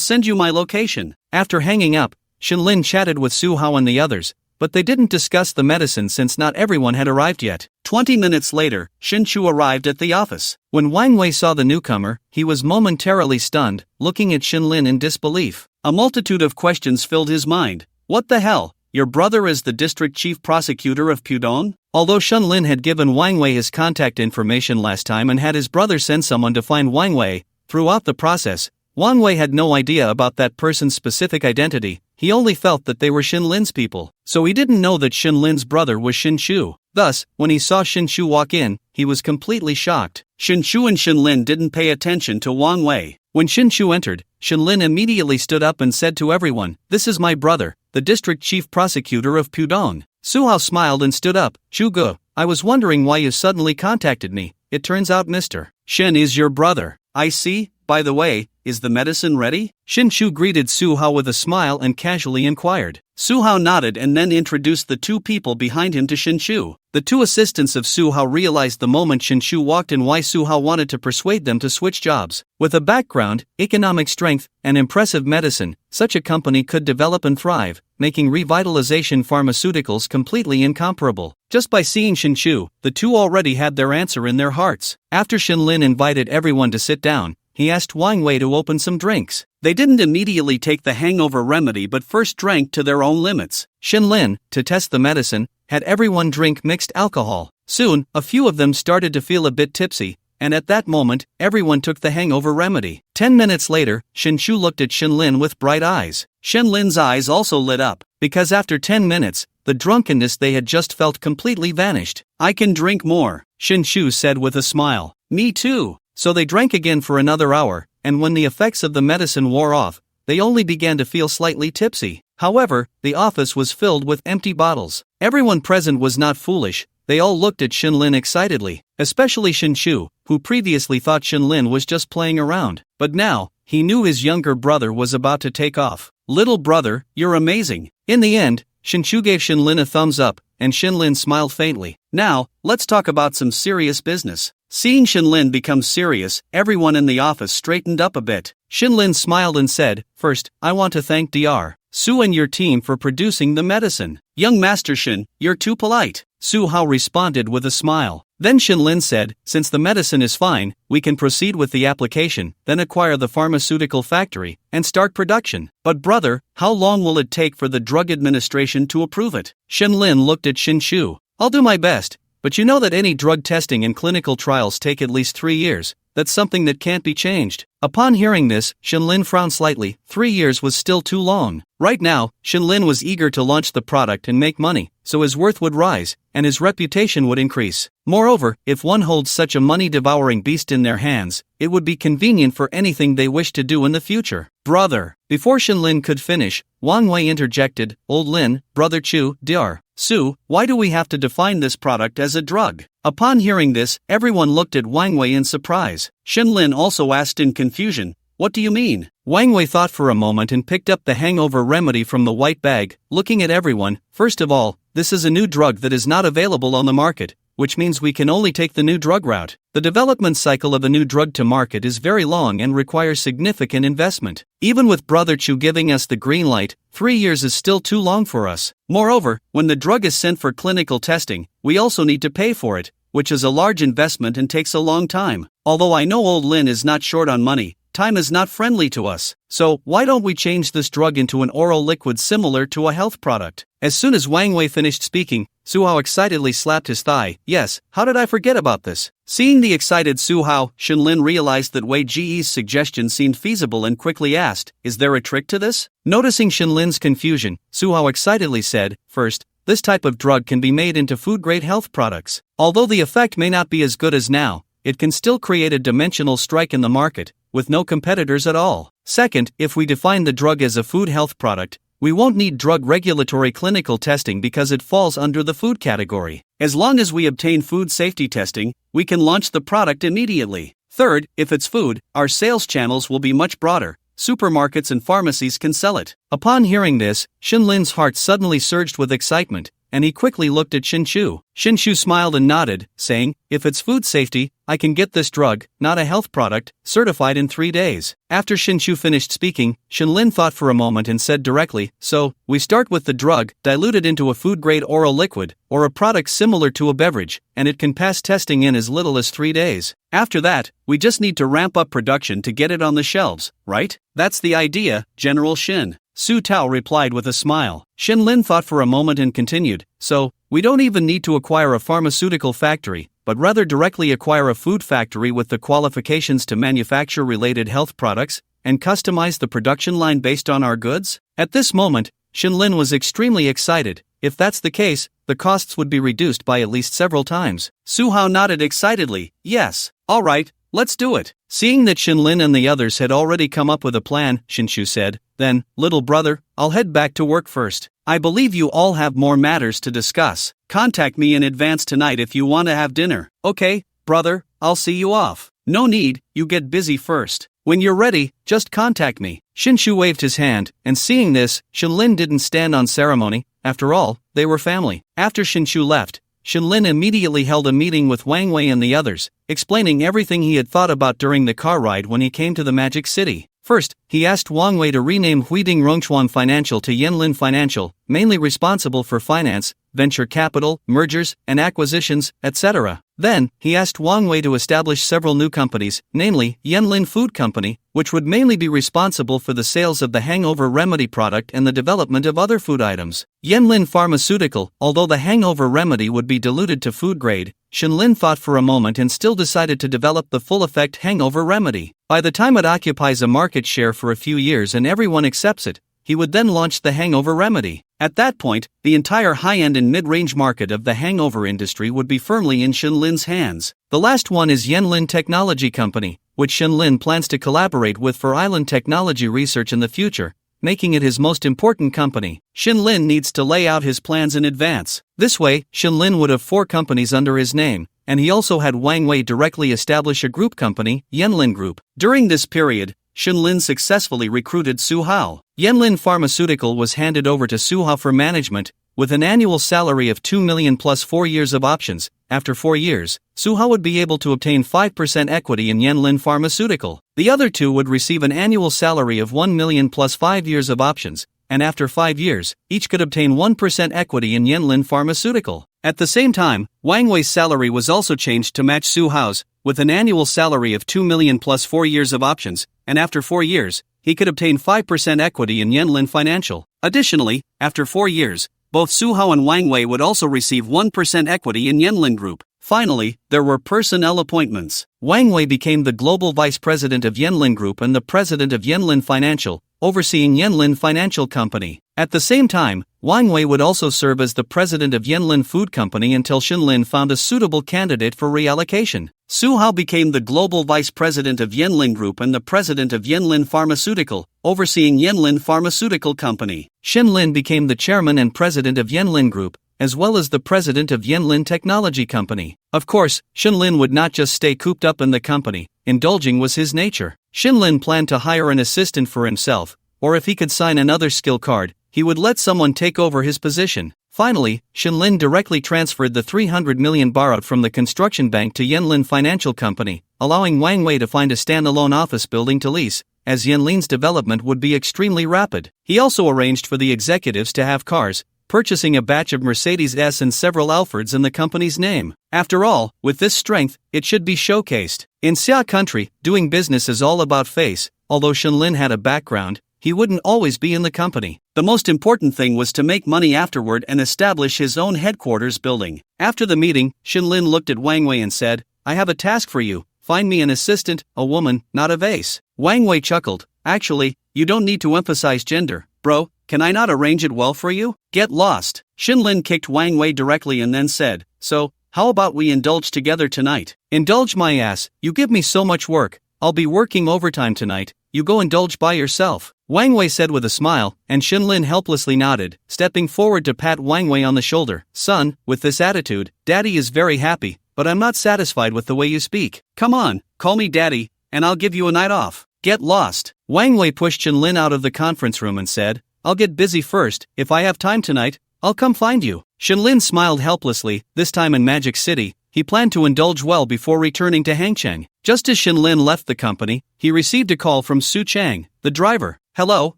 send you my location. After hanging up, Shenlin chatted with Su Hao and the others, but they didn't discuss the medicine since not everyone had arrived yet. 20 minutes later, Shenchu arrived at the office. When Wang Wei saw the newcomer, he was momentarily stunned, looking at Shenlin in disbelief. A multitude of questions filled his mind. What the hell? Your brother is the district chief prosecutor of Pudong? Although Shenlin had given Wang Wei his contact information last time and had his brother send someone to find Wang Wei, throughout the process, Wang Wei had no idea about that person's specific identity. He only felt that they were Shenlin's people, so he didn't know that Shenlin's brother was Shenchu. Thus, when he saw Shenchu walk in, he was completely shocked. Shenchu and Shenlin didn't pay attention to Wang Wei. When Shenchu entered, Shenlin immediately stood up and said to everyone, "This is my brother, the district chief prosecutor of Pudong." Su Hao smiled and stood up. "Chu Ge, I was wondering why you suddenly contacted me. It turns out Mr. Shin is your brother. I see. By the way, is the medicine ready? Shin-Chu greeted Su-Hao with a smile and casually inquired. Su-Hao nodded and then introduced the two people behind him to Shin-Chu. The two assistants of Su-Hao realized the moment Shin-Chu walked in why Su-Hao wanted to persuade them to switch jobs. With a background, economic strength, and impressive medicine, such a company could develop and thrive, making revitalization pharmaceuticals completely incomparable. Just by seeing Shin-Chu, the two already had their answer in their hearts. After Shin-Lin invited everyone to sit down, he asked Wang Wei to open some drinks. They didn't immediately take the hangover remedy but first drank to their own limits. Shin-Lin, to test the medicine, had everyone drink mixed alcohol. Soon, a few of them started to feel a bit tipsy, and at that moment, everyone took the hangover remedy. 10 minutes later, Shin-Chu looked at Shin-Lin with bright eyes. Shin-Lin's eyes also lit up, because after 10 minutes, the drunkenness they had just felt completely vanished. I can drink more, Shin-Chu said with a smile. Me too. So they drank again for another hour, and when the effects of the medicine wore off, they only began to feel slightly tipsy. However, the office was filled with empty bottles. Everyone present was not foolish. They all looked at Shin-Lin excitedly, especially Shin-Chu, who previously thought Shin-Lin was just playing around. But now, he knew his younger brother was about to take off. Little brother, you're amazing. In the end, Shin-Chu gave Shin-Lin a thumbs up, and Shin-Lin smiled faintly. Now, let's talk about some serious business. Seeing Shin-Lin become serious, everyone in the office straightened up a bit. Shin-Lin smiled and said, First, I want to thank Dr. Su and your team for producing the medicine. Young Master Shin, you're too polite. Su-Hao responded with a smile. Then Shin-Lin said, Since the medicine is fine, we can proceed with the application, then acquire the pharmaceutical factory, and start production. But brother, how long will it take for the drug administration to approve it? Shin-Lin looked at Shin-Chu. I'll do my best. But you know that any drug testing and clinical trials take at least 3 years. That's something that can't be changed. Upon hearing this, Shin-Lin frowned slightly. 3 years was still too long. Right now, Shin-Lin was eager to launch the product and make money, so his worth would rise, and his reputation would increase. Moreover, if one holds such a money-devouring beast in their hands, it would be convenient for anything they wish to do in the future. Brother. Before Shin-Lin could finish, Wang Wei interjected, Old Lin, Brother Chu, Dr. Su, why do we have to define this product as a drug? Upon hearing this, everyone looked at Wang Wei in surprise. Shin-Lin also asked in confusion, What do you mean? Wang Wei thought for a moment and picked up the hangover remedy from the white bag, looking at everyone. First of all, this is a new drug that is not available on the market, which means we can only take the new drug route. The development cycle of a new drug to market is very long and requires significant investment. Even with Brother Chu giving us the green light, 3 years is still too long for us. Moreover, when the drug is sent for clinical testing, we also need to pay for it, which is a large investment and takes a long time. Although I know Old Lin is not short on money, time is not friendly to us. So, why don't we change this drug into an oral liquid similar to a health product? As soon as Wang Wei finished speaking, Su-Hao excitedly slapped his thigh. Yes, how did I forget about this? Seeing the excited Su-Hao, Shin-Lin realized that Wei Ji's suggestion seemed feasible and quickly asked, Is there a trick to this? Noticing Shin-Lin's confusion, Su-Hao excitedly said, First, this type of drug can be made into food-grade health products. Although the effect may not be as good as now, it can still create a dimensional strike in the market, with no competitors at all. Second, if we define the drug as a food health product, we won't need drug regulatory clinical testing because it falls under the food category. As long as we obtain food safety testing, we can launch the product immediately. Third, if it's food, our sales channels will be much broader. Supermarkets and pharmacies can sell it. Upon hearing this, Shin-Lin's heart suddenly surged with excitement, and he quickly looked at Shin-Chu. Shin-Chu smiled and nodded, saying, If it's food safety, I can get this drug, not a health product, certified in 3 days. After Shin-Chu finished speaking, Shin-Lin thought for a moment and said directly, So, we start with the drug, diluted into a food-grade oral liquid, or a product similar to a beverage, and it can pass testing in as little as 3 days. After that, we just need to ramp up production to get it on the shelves, right? That's the idea, General Shin. Su Tao replied with a smile. Shin-Lin thought for a moment and continued, So, we don't even need to acquire a pharmaceutical factory, but rather directly acquire a food factory with the qualifications to manufacture related health products, and customize the production line based on our goods? At this moment, Shin-Lin was extremely excited. If that's the case, the costs would be reduced by at least several times. Su-Hao nodded excitedly, Yes, all right, let's do it. Seeing that Shin-Lin and the others had already come up with a plan, Shin-Chu said, Then, little brother, I'll head back to work first. I believe you all have more matters to discuss. Contact me in advance tonight if you want to have dinner. Okay, brother, I'll see you off. No need, you get busy first. When you're ready, just contact me. Shinshu waved his hand, and seeing this, Shinlin didn't stand on ceremony. After all, they were family. After Shinshu left, Shinlin immediately held a meeting with Wang Wei and the others, explaining everything he had thought about during the car ride when he came to the Magic City. First, he asked Wang Wei to rename Huiding Rongchuan Financial to Yanlin Financial, mainly responsible for finance, venture capital, mergers and acquisitions, etc. Then, he asked Wang Wei to establish several new companies, namely Yanlin Food Company, which would mainly be responsible for the sales of the hangover remedy product and the development of other food items. Yanlin Pharmaceutical, although the hangover remedy would be diluted to food grade, Shinlin thought for a moment and still decided to develop the full-effect hangover remedy. By the time it occupies a market share for a few years and everyone accepts it, he would then launch the hangover remedy. At that point, the entire high-end and mid-range market of the hangover industry would be firmly in Shinlin's hands. The last one is Yanlin Technology Company, which Shinlin plans to collaborate with for island technology research in the future, making it his most important company. Shinlin needs to lay out his plans in advance. This way, Shinlin would have 4 companies under his name, and he also had Wang Wei directly establish a group company, Yanlin Group. During this period, Shinlin successfully recruited Su Hao. Yanlin Pharmaceutical was handed over to Su Hao for management, with an annual salary of 2 million plus 4 years of options. After 4 years, Su Hao would be able to obtain 5% equity in Yanlin Pharmaceutical. The other 2 would receive an annual salary of 1 million plus 5 years of options, and after 5 years, each could obtain 1% equity in Yanlin Pharmaceutical. At the same time, Wang Wei's salary was also changed to match Su Hao's, with an annual salary of 2 million plus 4 years of options, and after 4 years, he could obtain 5% equity in Yanlin Financial. Additionally, after 4 years, both Su Hao and Wang Wei would also receive 1% equity in Yanlin Group. Finally, there were personnel appointments. Wang Wei became the global vice president of Yanlin Group and the president of Yanlin Financial, overseeing Yanlin Financial Company. At the same time, Wang Wei would also serve as the president of Yanlin Food Company until Shinlin found a suitable candidate for reallocation. Su Hao became the global vice president of Yanlin Group and the president of Yanlin Pharmaceutical, overseeing Yanlin Pharmaceutical Company. Shinlin became the chairman and president of Yanlin Group, as well as the president of Yanlin Technology Company. Of course, Shinlin would not just stay cooped up in the company. Indulging was his nature. Shinlin planned to hire an assistant for himself, or if he could sign another skill card, he would let someone take over his position. Finally, Shinlin directly transferred the 300 million borrowed from the construction bank to Yanlin Financial Company, allowing Wang Wei to find a standalone office building to lease, as Yanlin's development would be extremely rapid. He also arranged for the executives to have cars, purchasing a batch of Mercedes S and several Alfords in the company's name. After all, with this strength, it should be showcased. In Xia country, doing business is all about face. Although Shinlin had a background, he wouldn't always be in the company. The most important thing was to make money afterward and establish his own headquarters building. After the meeting, Shinlin looked at Wang Wei and said, "I have a task for you. Find me an assistant, a woman, not a vase." Wang Wei chuckled. "Actually, you don't need to emphasize gender, bro. Can I not arrange it well for you? Get lost." Shinlin kicked Wang Wei directly and then said, "So, how about we indulge together tonight?" "Indulge my ass, you give me so much work. I'll be working overtime tonight. You go indulge by yourself," Wang Wei said with a smile, and Shinlin helplessly nodded, stepping forward to pat Wang Wei on the shoulder. "Son, with this attitude, Daddy is very happy, but I'm not satisfied with the way you speak. Come on, call me Daddy, and I'll give you a night off. Get lost." Wang Wei pushed Shinlin out of the conference room and said, "I'll get busy first. If I have time tonight, I'll come find you." Shinlin smiled helplessly. This time in Magic City, he planned to indulge well before returning to Hangcheng. Just as Shinlin left the company, he received a call from Su Chang, the driver. "Hello,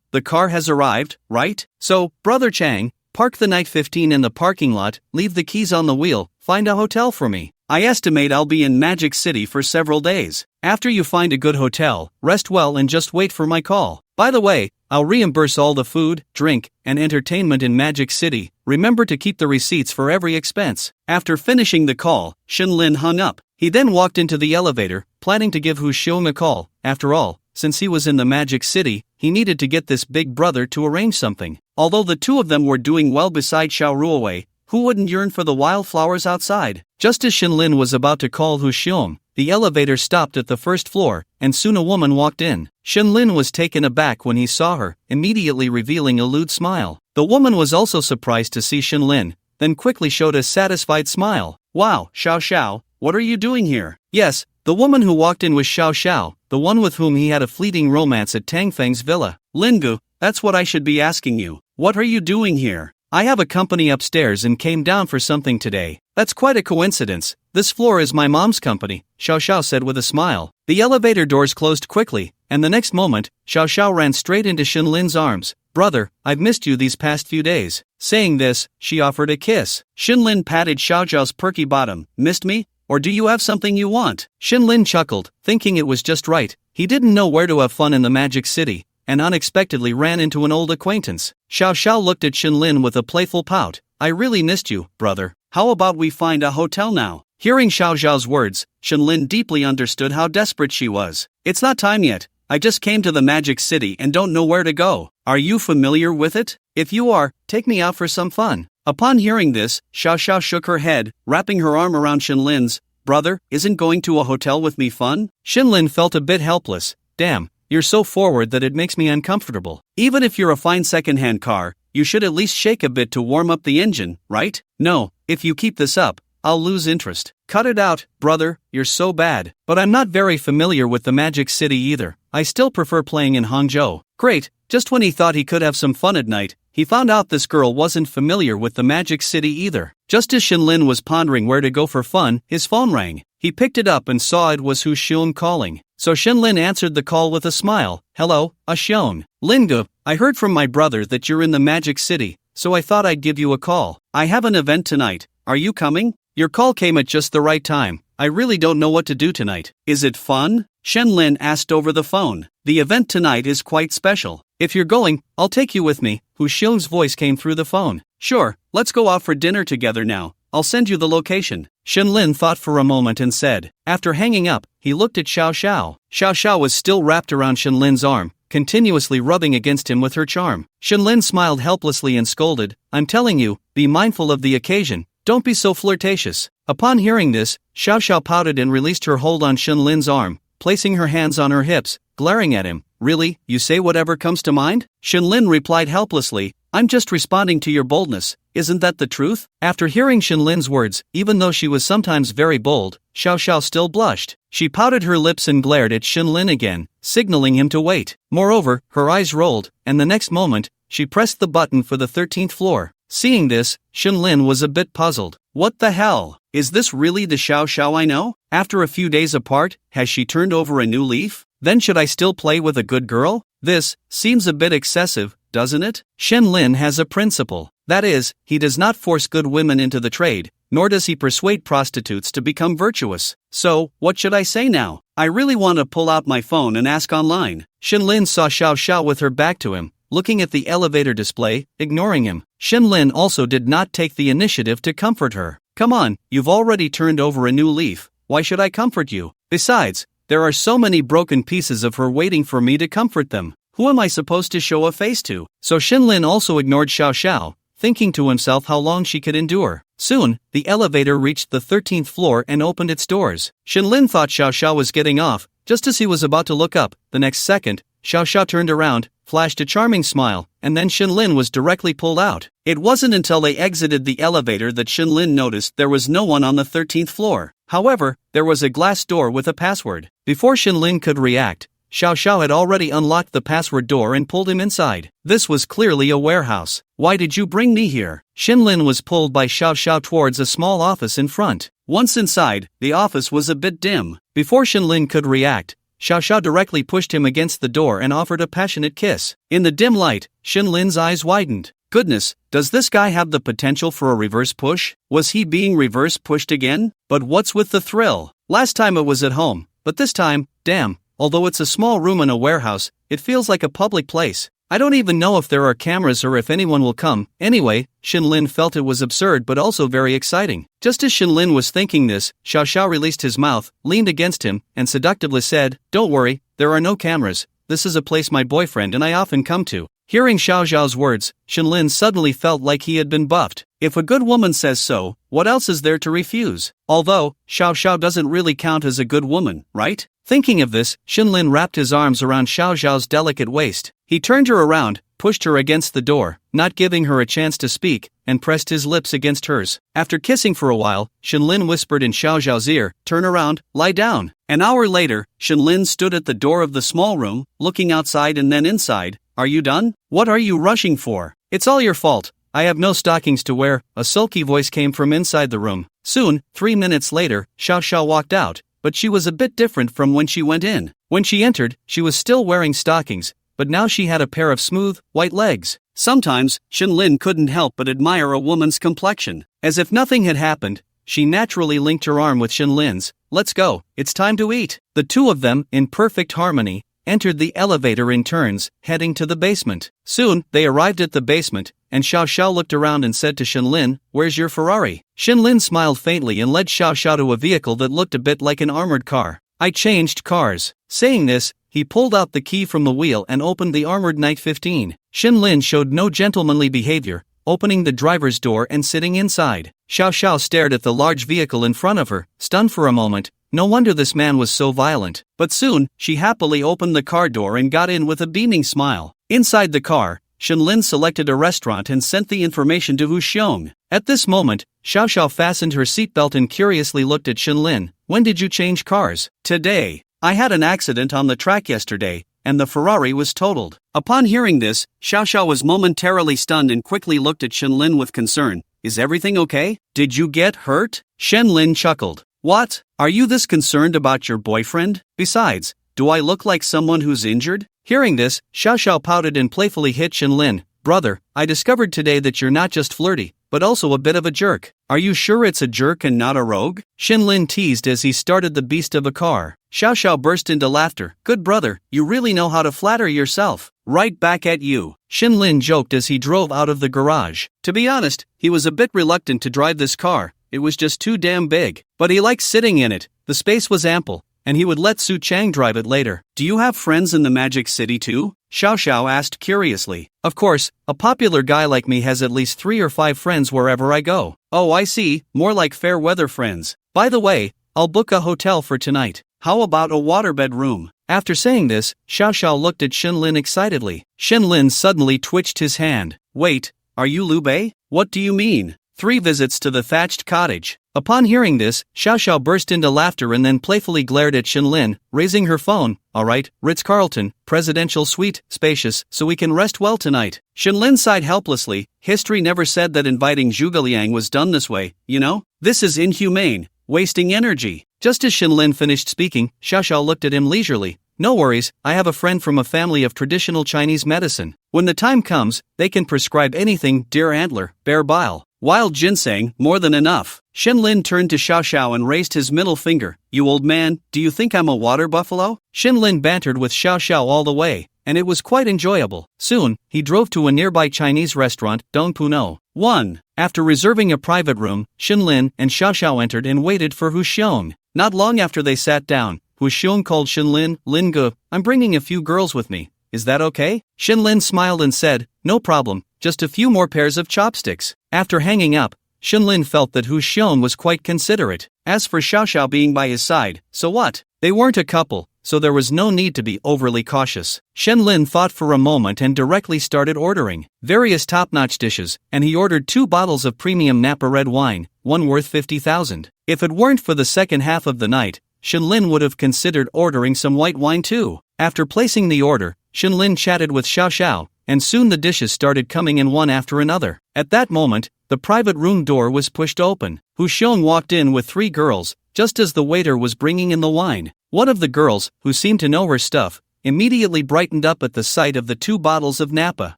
the car has arrived, right? So, Brother Chang, park the Night 15 in the parking lot, leave the keys on the wheel, find a hotel for me. I estimate I'll be in Magic City for several days. After you find a good hotel, rest well and just wait for my call. By the way, I'll reimburse all the food, drink, and entertainment in Magic City. Remember to keep the receipts for every expense." After finishing the call, Shinlin hung up. He then walked into the elevator, planning to give Hu Xiong a call. After all, since he was in the Magic City, he needed to get this big brother to arrange something. Although the two of them were doing well beside Xiao Ruowei, who wouldn't yearn for the wildflowers outside? Just as Shinlin was about to call Hu Xiong, the elevator stopped at the first floor, and soon a woman walked in. Shinlin was taken aback when he saw her, immediately revealing a lewd smile. The woman was also surprised to see Shinlin, then quickly showed a satisfied smile. Wow, Xiao Xiao, what are you doing here? Yes, the woman who walked in was Xiao Xiao, the one with whom he had a fleeting romance at Tang Feng's villa. Lingu, that's what I should be asking you. What are you doing here? I have a company upstairs and came down for something today. That's quite a coincidence. This floor is my mom's company, Xiao Xiao said with a smile. The elevator doors closed quickly, and the next moment, Xiao Xiao ran straight into Shinlin's arms. Brother, I've missed you these past few days. Saying this, she offered a kiss. Shinlin patted Xiao Xiao's perky bottom. Missed me? Or do you have something you want? Shinlin chuckled, thinking it was just right. He didn't know where to have fun in the Magic City, and unexpectedly ran into an old acquaintance. Xiao Xiao looked at Shinlin with a playful pout. I really missed you, brother. How about we find a hotel now? Hearing Xiao Xiao's words, Shinlin deeply understood how desperate she was. It's not time yet. I just came to the Magic City and don't know where to go. Are you familiar with it? If you are, take me out for some fun. Upon hearing this, Xiao Xiao shook her head, wrapping her arm around Shinlin's. Brother, isn't going to a hotel with me fun? Shinlin felt a bit helpless. Damn, you're so forward that it makes me uncomfortable. Even if you're a fine second-hand car, you should at least shake a bit to warm up the engine, right? No, if you keep this up, I'll lose interest. Cut it out, brother, you're so bad. But I'm not very familiar with the Magic City either. I still prefer playing in Hangzhou. Great, just when he thought he could have some fun at night, he found out this girl wasn't familiar with the Magic City either. Just as Shinlin was pondering where to go for fun, his phone rang. He picked it up and saw it was Hu Xiong calling. So Shinlin answered the call with a smile. Hello, Xiong. Lingu, I heard from my brother that you're in the Magic City, so I thought I'd give you a call. I have an event tonight. Are you coming? Your call came at just the right time. I really don't know what to do tonight. Is it fun? Shinlin asked over the phone. The event tonight is quite special. If you're going, I'll take you with me. Hu Xiong's voice came through the phone. Sure, let's go out for dinner together now. I'll send you the location. Shinlin thought for a moment and said. After hanging up, he looked at Xiao Xiao. Xiao Xiao was still wrapped around Shinlin's arm, continuously rubbing against him with her charm. Shinlin smiled helplessly and scolded. I'm telling you, be mindful of the occasion. Don't be so flirtatious. Upon hearing this, Xiao Xiao pouted and released her hold on Shinlin's arm, placing her hands on her hips, glaring at him. Really, you say whatever comes to mind? Shinlin replied helplessly. I'm just responding to your boldness. Isn't that the truth? After hearing Shinlin's words, even though she was sometimes very bold, Xiao Xiao still blushed. She pouted her lips and glared at Shinlin again, signaling him to wait. Moreover, her eyes rolled, and the next moment, she pressed the button for the 13th floor. Seeing this, Shinlin was a bit puzzled. What the hell? Is this really the Xiao Xiao I know? After a few days apart, has she turned over a new leaf? Then should I still play with a good girl? This seems a bit excessive, doesn't it? Shinlin has a principle. That is, he does not force good women into the trade, nor does he persuade prostitutes to become virtuous. So, what should I say now? I really want to pull out my phone and ask online. Shinlin saw Xiao Xiao with her back to him, looking at the elevator display, ignoring him. Shinlin also did not take the initiative to comfort her. Come on, you've already turned over a new leaf. Why should I comfort you? Besides, there are so many broken pieces of her waiting for me to comfort them. Who am I supposed to show a face to? So Shinlin also ignored Xiao Xiao, thinking to himself how long she could endure. Soon, the elevator reached the 13th floor and opened its doors. Shinlin thought Xiao Xiao was getting off. Just as he was about to look up, the next second, Xiao Xiao turned around, flashed a charming smile, and then Shinlin was directly pulled out. It wasn't until they exited the elevator that Shinlin noticed there was no one on the 13th floor. However, there was a glass door with a password. Before Shinlin could react, Xiao Xiao had already unlocked the password door and pulled him inside. This was clearly a warehouse. Why did you bring me here? Shinlin was pulled by Xiao Xiao towards a small office in front. Once inside, the office was a bit dim. Before Shinlin could react, Xiao Xiao directly pushed him against the door and offered a passionate kiss. In the dim light, Shinlin's eyes widened. Goodness, does this guy have the potential for a reverse push? Was he being reverse pushed again? But what's with the thrill? Last time it was at home, but this time, damn, although it's a small room in a warehouse, it feels like a public place. I don't even know if there are cameras or if anyone will come. Anyway, Shinlin felt it was absurd but also very exciting. Just as Shinlin was thinking this, Xiao Xiao released his mouth, leaned against him, and seductively said, Don't worry, there are no cameras. This is a place my boyfriend and I often come to. Hearing Xiao Xiao's words, Shinlin suddenly felt like he had been buffed. If a good woman says so, what else is there to refuse? Although, Xiao Xiao doesn't really count as a good woman, right? Thinking of this, Shinlin wrapped his arms around Xiao Xiao's delicate waist, He turned her around, pushed her against the door, not giving her a chance to speak, and pressed his lips against hers. After kissing for a while, Shenlin whispered in Xiao Xiao's ear, "Turn around, lie down." An hour later, Shenlin stood at the door of the small room, looking outside and then inside. "Are you done? What are you rushing for? It's all your fault. I have no stockings to wear," a sulky voice came from inside the room. Soon, 3 minutes later, Xiao Xiao walked out, but she was a bit different from when she went in. When she entered, she was still wearing stockings, but now she had a pair of smooth, white legs. Sometimes, Shenlin couldn't help but admire a woman's complexion. As if nothing had happened, she naturally linked her arm with Shenlin's. "Let's go, it's time to eat." The two of them, in perfect harmony, entered the elevator in turns, heading to the basement. Soon, they arrived at the basement, and Xiao Xiao looked around and said to Shenlin, "Where's your Ferrari?" Shenlin smiled faintly and led Xiao Xiao to a vehicle that looked a bit like an armored car. "I changed cars." Saying this, he pulled out the key from the wheel and opened the armored Knight 15. Shenlin showed no gentlemanly behavior, opening the driver's door and sitting inside. Xiao Xiao stared at the large vehicle in front of her, stunned for a moment. No wonder this man was so violent. But soon, she happily opened the car door and got in with a beaming smile. Inside the car, Shenlin selected a restaurant and sent the information to Hu Xiong. At this moment, Xiao Xiao fastened her seatbelt and curiously looked at Shenlin. "When did you change cars?" "Today. I had an accident on the track yesterday, and the Ferrari was totaled." Upon hearing this, Xiao Xiao was momentarily stunned and quickly looked at Shenlin with concern. "Is everything okay? Did you get hurt?" Shenlin chuckled. "What? Are you this concerned about your boyfriend? Besides, do I look like someone who's injured?" Hearing this, Xiao Xiao pouted and playfully hit Shenlin. "Brother, I discovered today that you're not just flirty, but also a bit of a jerk. Are you sure it's a jerk and not a rogue?" Shenlin teased as he started the beast of a car. Xiao Xiao burst into laughter. "Good brother, you really know how to flatter yourself. Right back at you." Shenlin joked as he drove out of the garage. To be honest, he was a bit reluctant to drive this car. It was just too damn big. But he liked sitting in it. The space was ample, and he would let Su Chang drive it later. "Do you have friends in the Magic City too?" Xiao Xiao asked curiously. "Of course, a popular guy like me has at least 3 or 5 friends wherever I go." "Oh, I see, more like fair weather friends. By the way, I'll book a hotel for tonight. How about a waterbed room?" After saying this, Xiao Xiao looked at Shenlin excitedly. Shenlin suddenly twitched his hand. "Wait, are you Liu Bei? What do you mean? 3 visits to the thatched cottage." Upon hearing this, Xiao Xiao burst into laughter and then playfully glared at Shenlin, raising her phone. "All right, Ritz-Carlton, presidential suite, spacious, so we can rest well tonight." Shenlin sighed helplessly. History never said that inviting Zhuge Liang was done this way, you know? This is inhumane, wasting energy. Just as Shenlin finished speaking, Xiao Xiao looked at him leisurely. "No worries, I have a friend from a family of traditional Chinese medicine. When the time comes, they can prescribe anything, deer antler, bear bile, wild ginseng, more than enough." Shenlin turned to Xiao Xiao and raised his middle finger. "You old man, do you think I'm a water buffalo?" Shenlin bantered with Xiao Xiao all the way, and it was quite enjoyable. Soon, he drove to a nearby Chinese restaurant, Dongpuno. 1. After reserving a private room, Shenlin and Xiao Xiao entered and waited for Hu Xiong. Not long after they sat down, Hu Xiong called Shenlin, "Lin Ge, I'm bringing a few girls with me. Is that okay?" Shenlin smiled and said, "No problem, just a few more pairs of chopsticks." After hanging up, Shenlin felt that Hu Xiong was quite considerate. As for Xiao Xiao being by his side, so what? They weren't a couple, so there was no need to be overly cautious. Shenlin thought for a moment and directly started ordering various top-notch dishes, and he ordered 2 bottles of premium Napa red wine, one worth 50,000. If it weren't for the second half of the night, Shenlin would have considered ordering some white wine too. After placing the order, Shenlin chatted with Xiao Xiao, and soon the dishes started coming in one after another. At that moment, the private room door was pushed open. Hu Xiong walked in with 3 girls, just as the waiter was bringing in the wine. One of the girls, who seemed to know her stuff, immediately brightened up at the sight of the 2 bottles of Napa.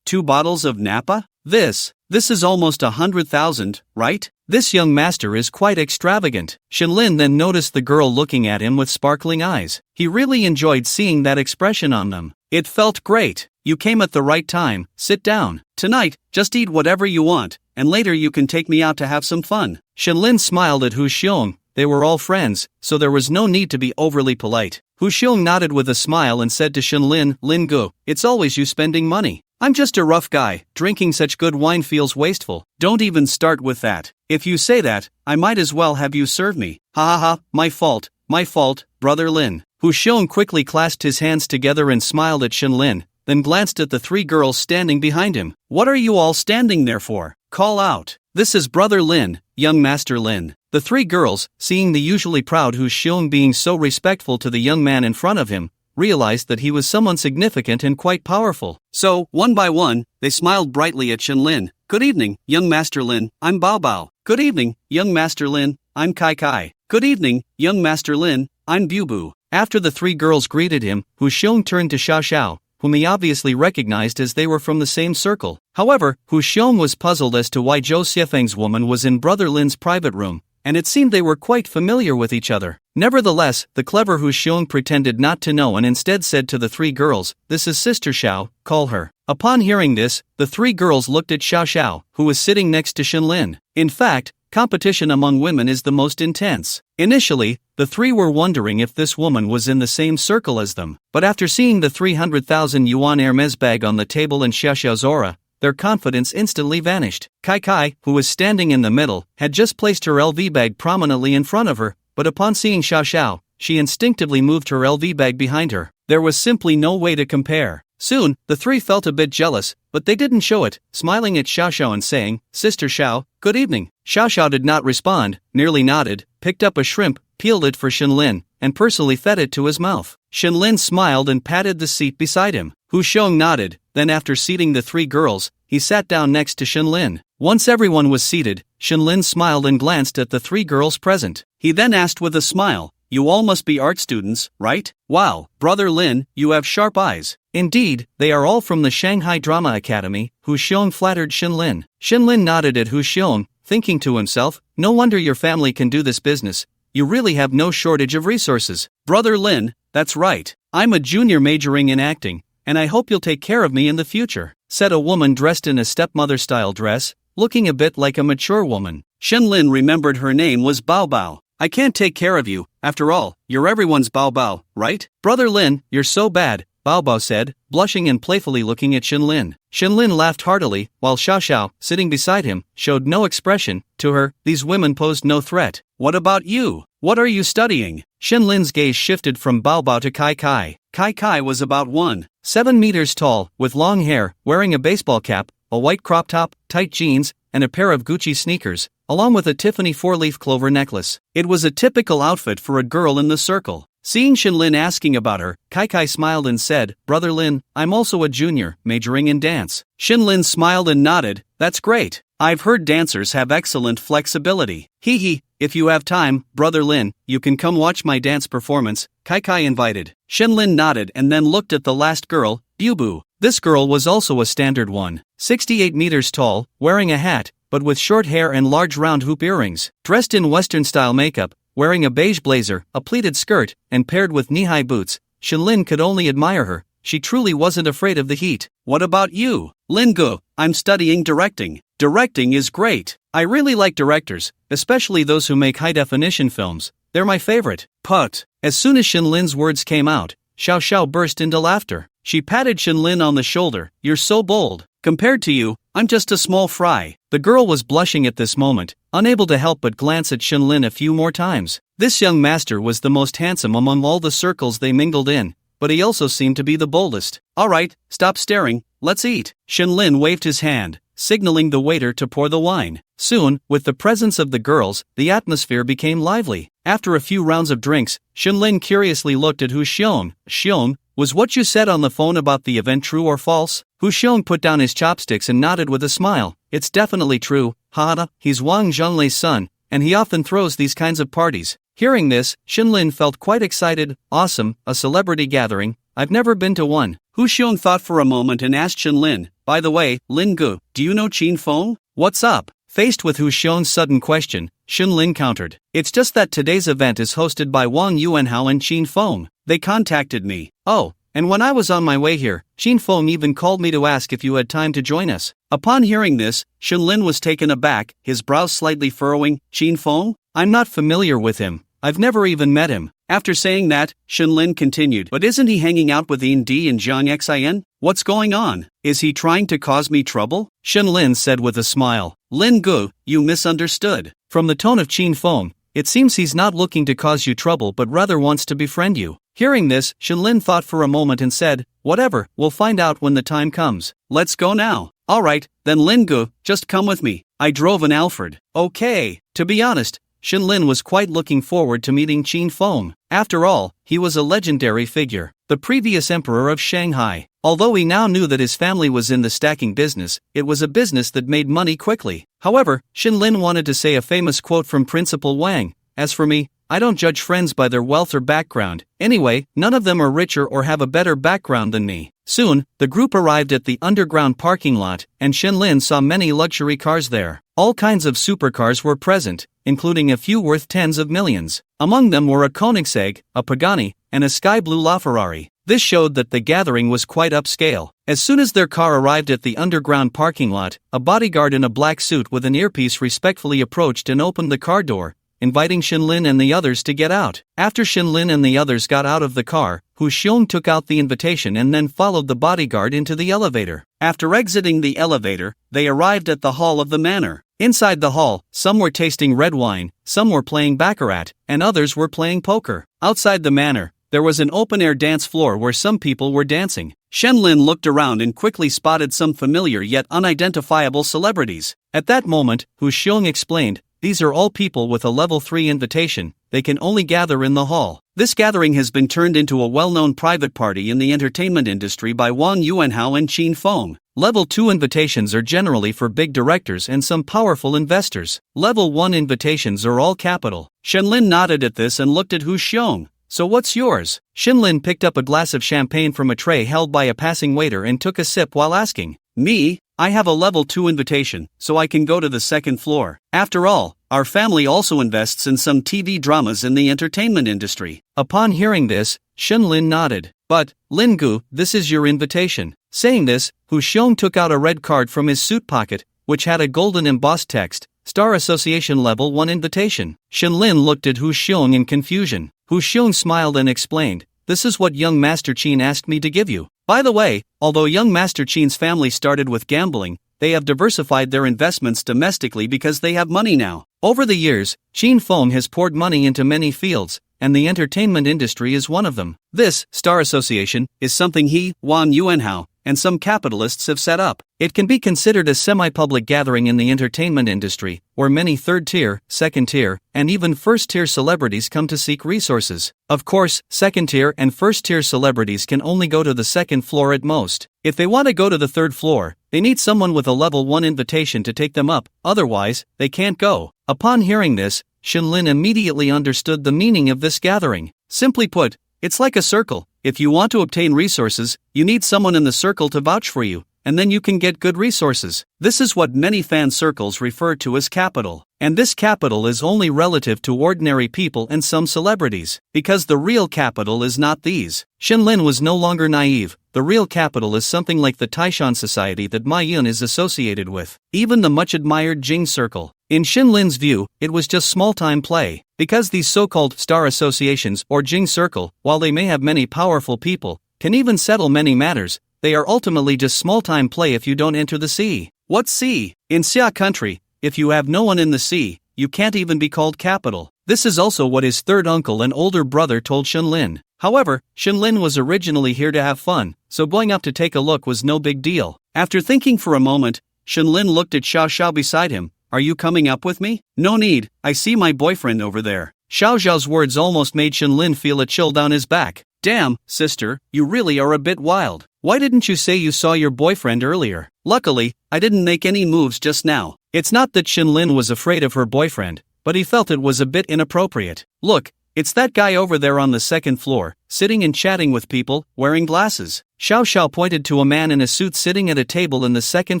2 bottles of Napa? This is almost 100,000, right? This young master is quite extravagant. Shenlin then noticed the girl looking at him with sparkling eyes. He really enjoyed seeing that expression on them. It felt great. "You came at the right time, sit down. Tonight, just eat whatever you want, and later you can take me out to have some fun." Shenlin smiled at Hu Xiong. They were all friends, so there was no need to be overly polite. Hu Xiong nodded with a smile and said to Shenlin, "Lin Ge, it's always you spending money. I'm just a rough guy, drinking such good wine feels wasteful." "Don't even start with that. If you say that, I might as well have you serve me." "Ha ha ha, my fault, brother Lin." Hu Xiong quickly clasped his hands together and smiled at Shenlin. then glanced at the three girls standing behind him. What are you all standing there for? Call out. This is Brother Lin, young Master Lin. The three girls, seeing the usually proud Hu Xiong being so respectful to the young man in front of him, realized that he was someone significant and quite powerful. So, one by one, they smiled brightly at Shen Lin. Good evening, young Master Lin, I'm Bao Bao. Good evening, young Master Lin, I'm Kai Kai. Good evening, young Master Lin, I'm Bu Bu. After the three girls greeted him, Hu Xiong turned to Xiao Xiao, whom he obviously recognized as they were from the same circle. However, Hu Xiong was puzzled as to why Zhou Xiefeng's woman was in Brother Lin's private room, and it seemed they were quite familiar with each other. Nevertheless, the clever Hu Xiong pretended not to know and instead said to the three girls, "This is Sister Xiao, call her." Upon hearing this, the three girls looked at Xiao Xiao, who was sitting next to Shen Lin. In fact, competition among women is the most intense. Initially, the three were wondering if this woman was in the same circle as them, but after seeing the 300,000 yuan Hermes bag on the table and Xiao Xiao's aura, their confidence instantly vanished. Kai Kai, who was standing in the middle, had just placed her LV bag prominently in front of her, but upon seeing Xiao Xiao, she instinctively moved her LV bag behind her. There was simply no way to compare. Soon, the three felt a bit jealous, but they didn't show it, smiling at Xiao Xiao and saying, "Sister Xiao, good evening." Xiao Xiao did not respond, merely nodded, picked up a shrimp, peeled it for Shen Lin, and personally fed it to his mouth. Shen Lin smiled and patted the seat beside him. Hu Xiong nodded, then after seating the three girls, he sat down next to Shen Lin. Once everyone was seated, Shen Lin smiled and glanced at the three girls present. He then asked with a smile, "You all must be art students, right? Wow, Brother Lin, you have sharp eyes." Indeed, they are all from the Shanghai Drama Academy. Hu Xiong flattered Shen Lin. Shen Lin nodded at Hu Xiong, thinking to himself, no wonder your family can do this business. You really have no shortage of resources. Brother Lin, that's right. I'm a junior majoring in acting, and I hope you'll take care of me in the future, said a woman dressed in a stepmother-style dress, looking a bit like a mature woman. Shen Lin remembered her name was Bao Bao. I can't take care of you, after all, you're everyone's Bao Bao, right? Brother Lin, you're so bad, Bao Bao said, blushing and playfully looking at Shen Lin. Shen Lin laughed heartily, while Xiao Xiao, sitting beside him, showed no expression. To her, these women posed no threat. What about you? What are you studying? Shen Lin's gaze shifted from Bao Bao to Kai Kai. Kai Kai was about 1.7 meters tall, with long hair, wearing a baseball cap, a white crop top, tight jeans, and a pair of Gucci sneakers, along with a Tiffany four-leaf clover necklace. It was a typical outfit for a girl in the circle. Seeing Shen Lin asking about her, Kai Kai smiled and said, Brother Lin, I'm also a junior, majoring in dance. Shen Lin smiled and nodded, that's great. I've heard dancers have excellent flexibility. Hee hee, if you have time, Brother Lin, you can come watch my dance performance, Kai Kai invited. Shen Lin nodded and then looked at the last girl, Bu Bu. This girl was also a standard 1.68 meters tall, wearing a hat, but with short hair and large round hoop earrings, dressed in Western-style makeup, wearing a beige blazer, a pleated skirt, and paired with knee-high boots. Shen Lin could only admire her. She truly wasn't afraid of the heat. What about you? Lin Gu, I'm studying directing. Directing is great. I really like directors, especially those who make high-definition films. They're my favorite. Put. As soon as Shen Lin's words came out, Xiao Xiao burst into laughter. She patted Shen Lin on the shoulder. You're so bold. Compared to you, I'm just a small fry. The girl was blushing at this moment, unable to help but glance at Shen Lin a few more times. This young master was the most handsome among all the circles they mingled in, but he also seemed to be the boldest. Alright, stop staring, let's eat. Shen Lin waved his hand, signaling the waiter to pour the wine. Soon, with the presence of the girls, the atmosphere became lively. After a few rounds of drinks, Shen Lin curiously looked at Hu Xiong. Xiong, was what you said on the phone about the event true or false? Hu Xiong put down his chopsticks and nodded with a smile. It's definitely true, haha, he's Wang Zhonglei's son, and he often throws these kinds of parties. Hearing this, Shen Lin felt quite excited. Awesome, a celebrity gathering. I've never been to one. Hu Xiong thought for a moment and asked Shen Lin, by the way, Lin Gu, do you know Qin Feng? What's up? Faced with Hu Xiong's sudden question, Shen Lin countered. It's just that today's event is hosted by Wang Yuanhao and Qin Feng. They contacted me. Oh, and when I was on my way here, Qin Feng even called me to ask if you had time to join us. Upon hearing this, Shen Lin was taken aback, his brows slightly furrowing. Qin Feng? I'm not familiar with him. I've never even met him. After saying that, Shen Lin continued, but isn't he hanging out with Yin Di and Jiang Xin? What's going on? Is he trying to cause me trouble? Shen Lin said with a smile. Lin Gu, you misunderstood. From the tone of Qin Feng, it seems he's not looking to cause you trouble but rather wants to befriend you. Hearing this, Shinlin thought for a moment and said, "Whatever, we'll find out when the time comes. Let's go now." "Alright, then Lingu, just come with me. I drove an Alfred." "Okay." To be honest, Shinlin was quite looking forward to meeting Qin Feng. After all, he was a legendary figure, the previous emperor of Shanghai. Although he now knew that his family was in the stacking business, it was a business that made money quickly. However, Shinlin wanted to say a famous quote from Principal Wang, "As for me, I don't judge friends by their wealth or background. Anyway, none of them are richer or have a better background than me." Soon, the group arrived at the underground parking lot, and Shinlin saw many luxury cars there. All kinds of supercars were present, including a few worth tens of millions. Among them were a Koenigsegg, a Pagani, and a sky blue LaFerrari. This showed that the gathering was quite upscale. As soon as their car arrived at the underground parking lot, a bodyguard in a black suit with an earpiece respectfully approached and opened the car door, inviting Shinlin and the others to get out. After Shinlin and the others got out of the car, Hu Xiong took out the invitation and then followed the bodyguard into the elevator. After exiting the elevator, they arrived at the hall of the manor. Inside the hall, some were tasting red wine, some were playing baccarat, and others were playing poker. Outside the manor, there was an open-air dance floor where some people were dancing. Shenlin looked around and quickly spotted some familiar yet unidentifiable celebrities. At that moment, Hu Xiong explained, "These are all people with a level 3 invitation, they can only gather in the hall." This gathering has been turned into a well-known private party in the entertainment industry by Wang Yuanhao and Qin Feng. Level 2 invitations are generally for big directors and some powerful investors. Level 1 invitations are all capital. Shenlin nodded at this and looked at Hu Xiong. "So what's yours?" Shenlin picked up a glass of champagne from a tray held by a passing waiter and took a sip while asking, "Me? I have a level 2 invitation, so I can go to the second floor. After all, our family also invests in some TV dramas in the entertainment industry." Upon hearing this, Shenlin nodded. "But, Lingu, this is your invitation." Saying this, Hu Xiong took out a red card from his suit pocket, which had a golden embossed text, "Star Association Level 1 Invitation." Shenlin looked at Hu Xiong in confusion. Hu Xiong smiled and explained, "This is what young Master Qin asked me to give you. By the way, although young Master Qin's family started with gambling, they have diversified their investments domestically because they have money now. Over the years, Qin Feng has poured money into many fields, and the entertainment industry is one of them. This Star Association is something he, Wang Yuanhao, and some capitalists have set up. It can be considered a semi-public gathering in the entertainment industry, where many third-tier, second-tier, and even first-tier celebrities come to seek resources. Of course, second-tier and first-tier celebrities can only go to the second floor at most. If they want to go to the third floor, they need someone with a level 1 invitation to take them up, otherwise, they can't go." Upon hearing this, Shenlin immediately understood the meaning of this gathering. Simply put, it's like a circle. If you want to obtain resources, you need someone in the circle to vouch for you, and then you can get good resources. This is what many fan circles refer to as capital. And this capital is only relative to ordinary people and some celebrities, because the real capital is not these. Shenlin was no longer naive. The real capital is something like the Taishan Society that Ma Yun is associated with, even the much-admired Jing Circle. In Shenlin's view, it was just small-time play, because these so-called star associations or Jing Circle, while they may have many powerful people, can even settle many matters, they are ultimately just small-time play if you don't enter the sea. What sea? In Xia country, if you have no one in the sea, you can't even be called capital. This is also what his third uncle and older brother told Shenlin. However, Shenlin was originally here to have fun, so going up to take a look was no big deal. After thinking for a moment, Shenlin looked at Xiao Xiao beside him. "Are you coming up with me?" "No need, I see my boyfriend over there." Xiao Xiao's words almost made Shenlin feel a chill down his back. "Damn, sister, you really are a bit wild. Why didn't you say you saw your boyfriend earlier?" "Luckily, I didn't make any moves just now." It's not that Shenlin was afraid of her boyfriend, but he felt it was a bit inappropriate. "Look, it's that guy over there on the second floor, sitting and chatting with people, wearing glasses." Xiao Xiao pointed to a man in a suit sitting at a table in the second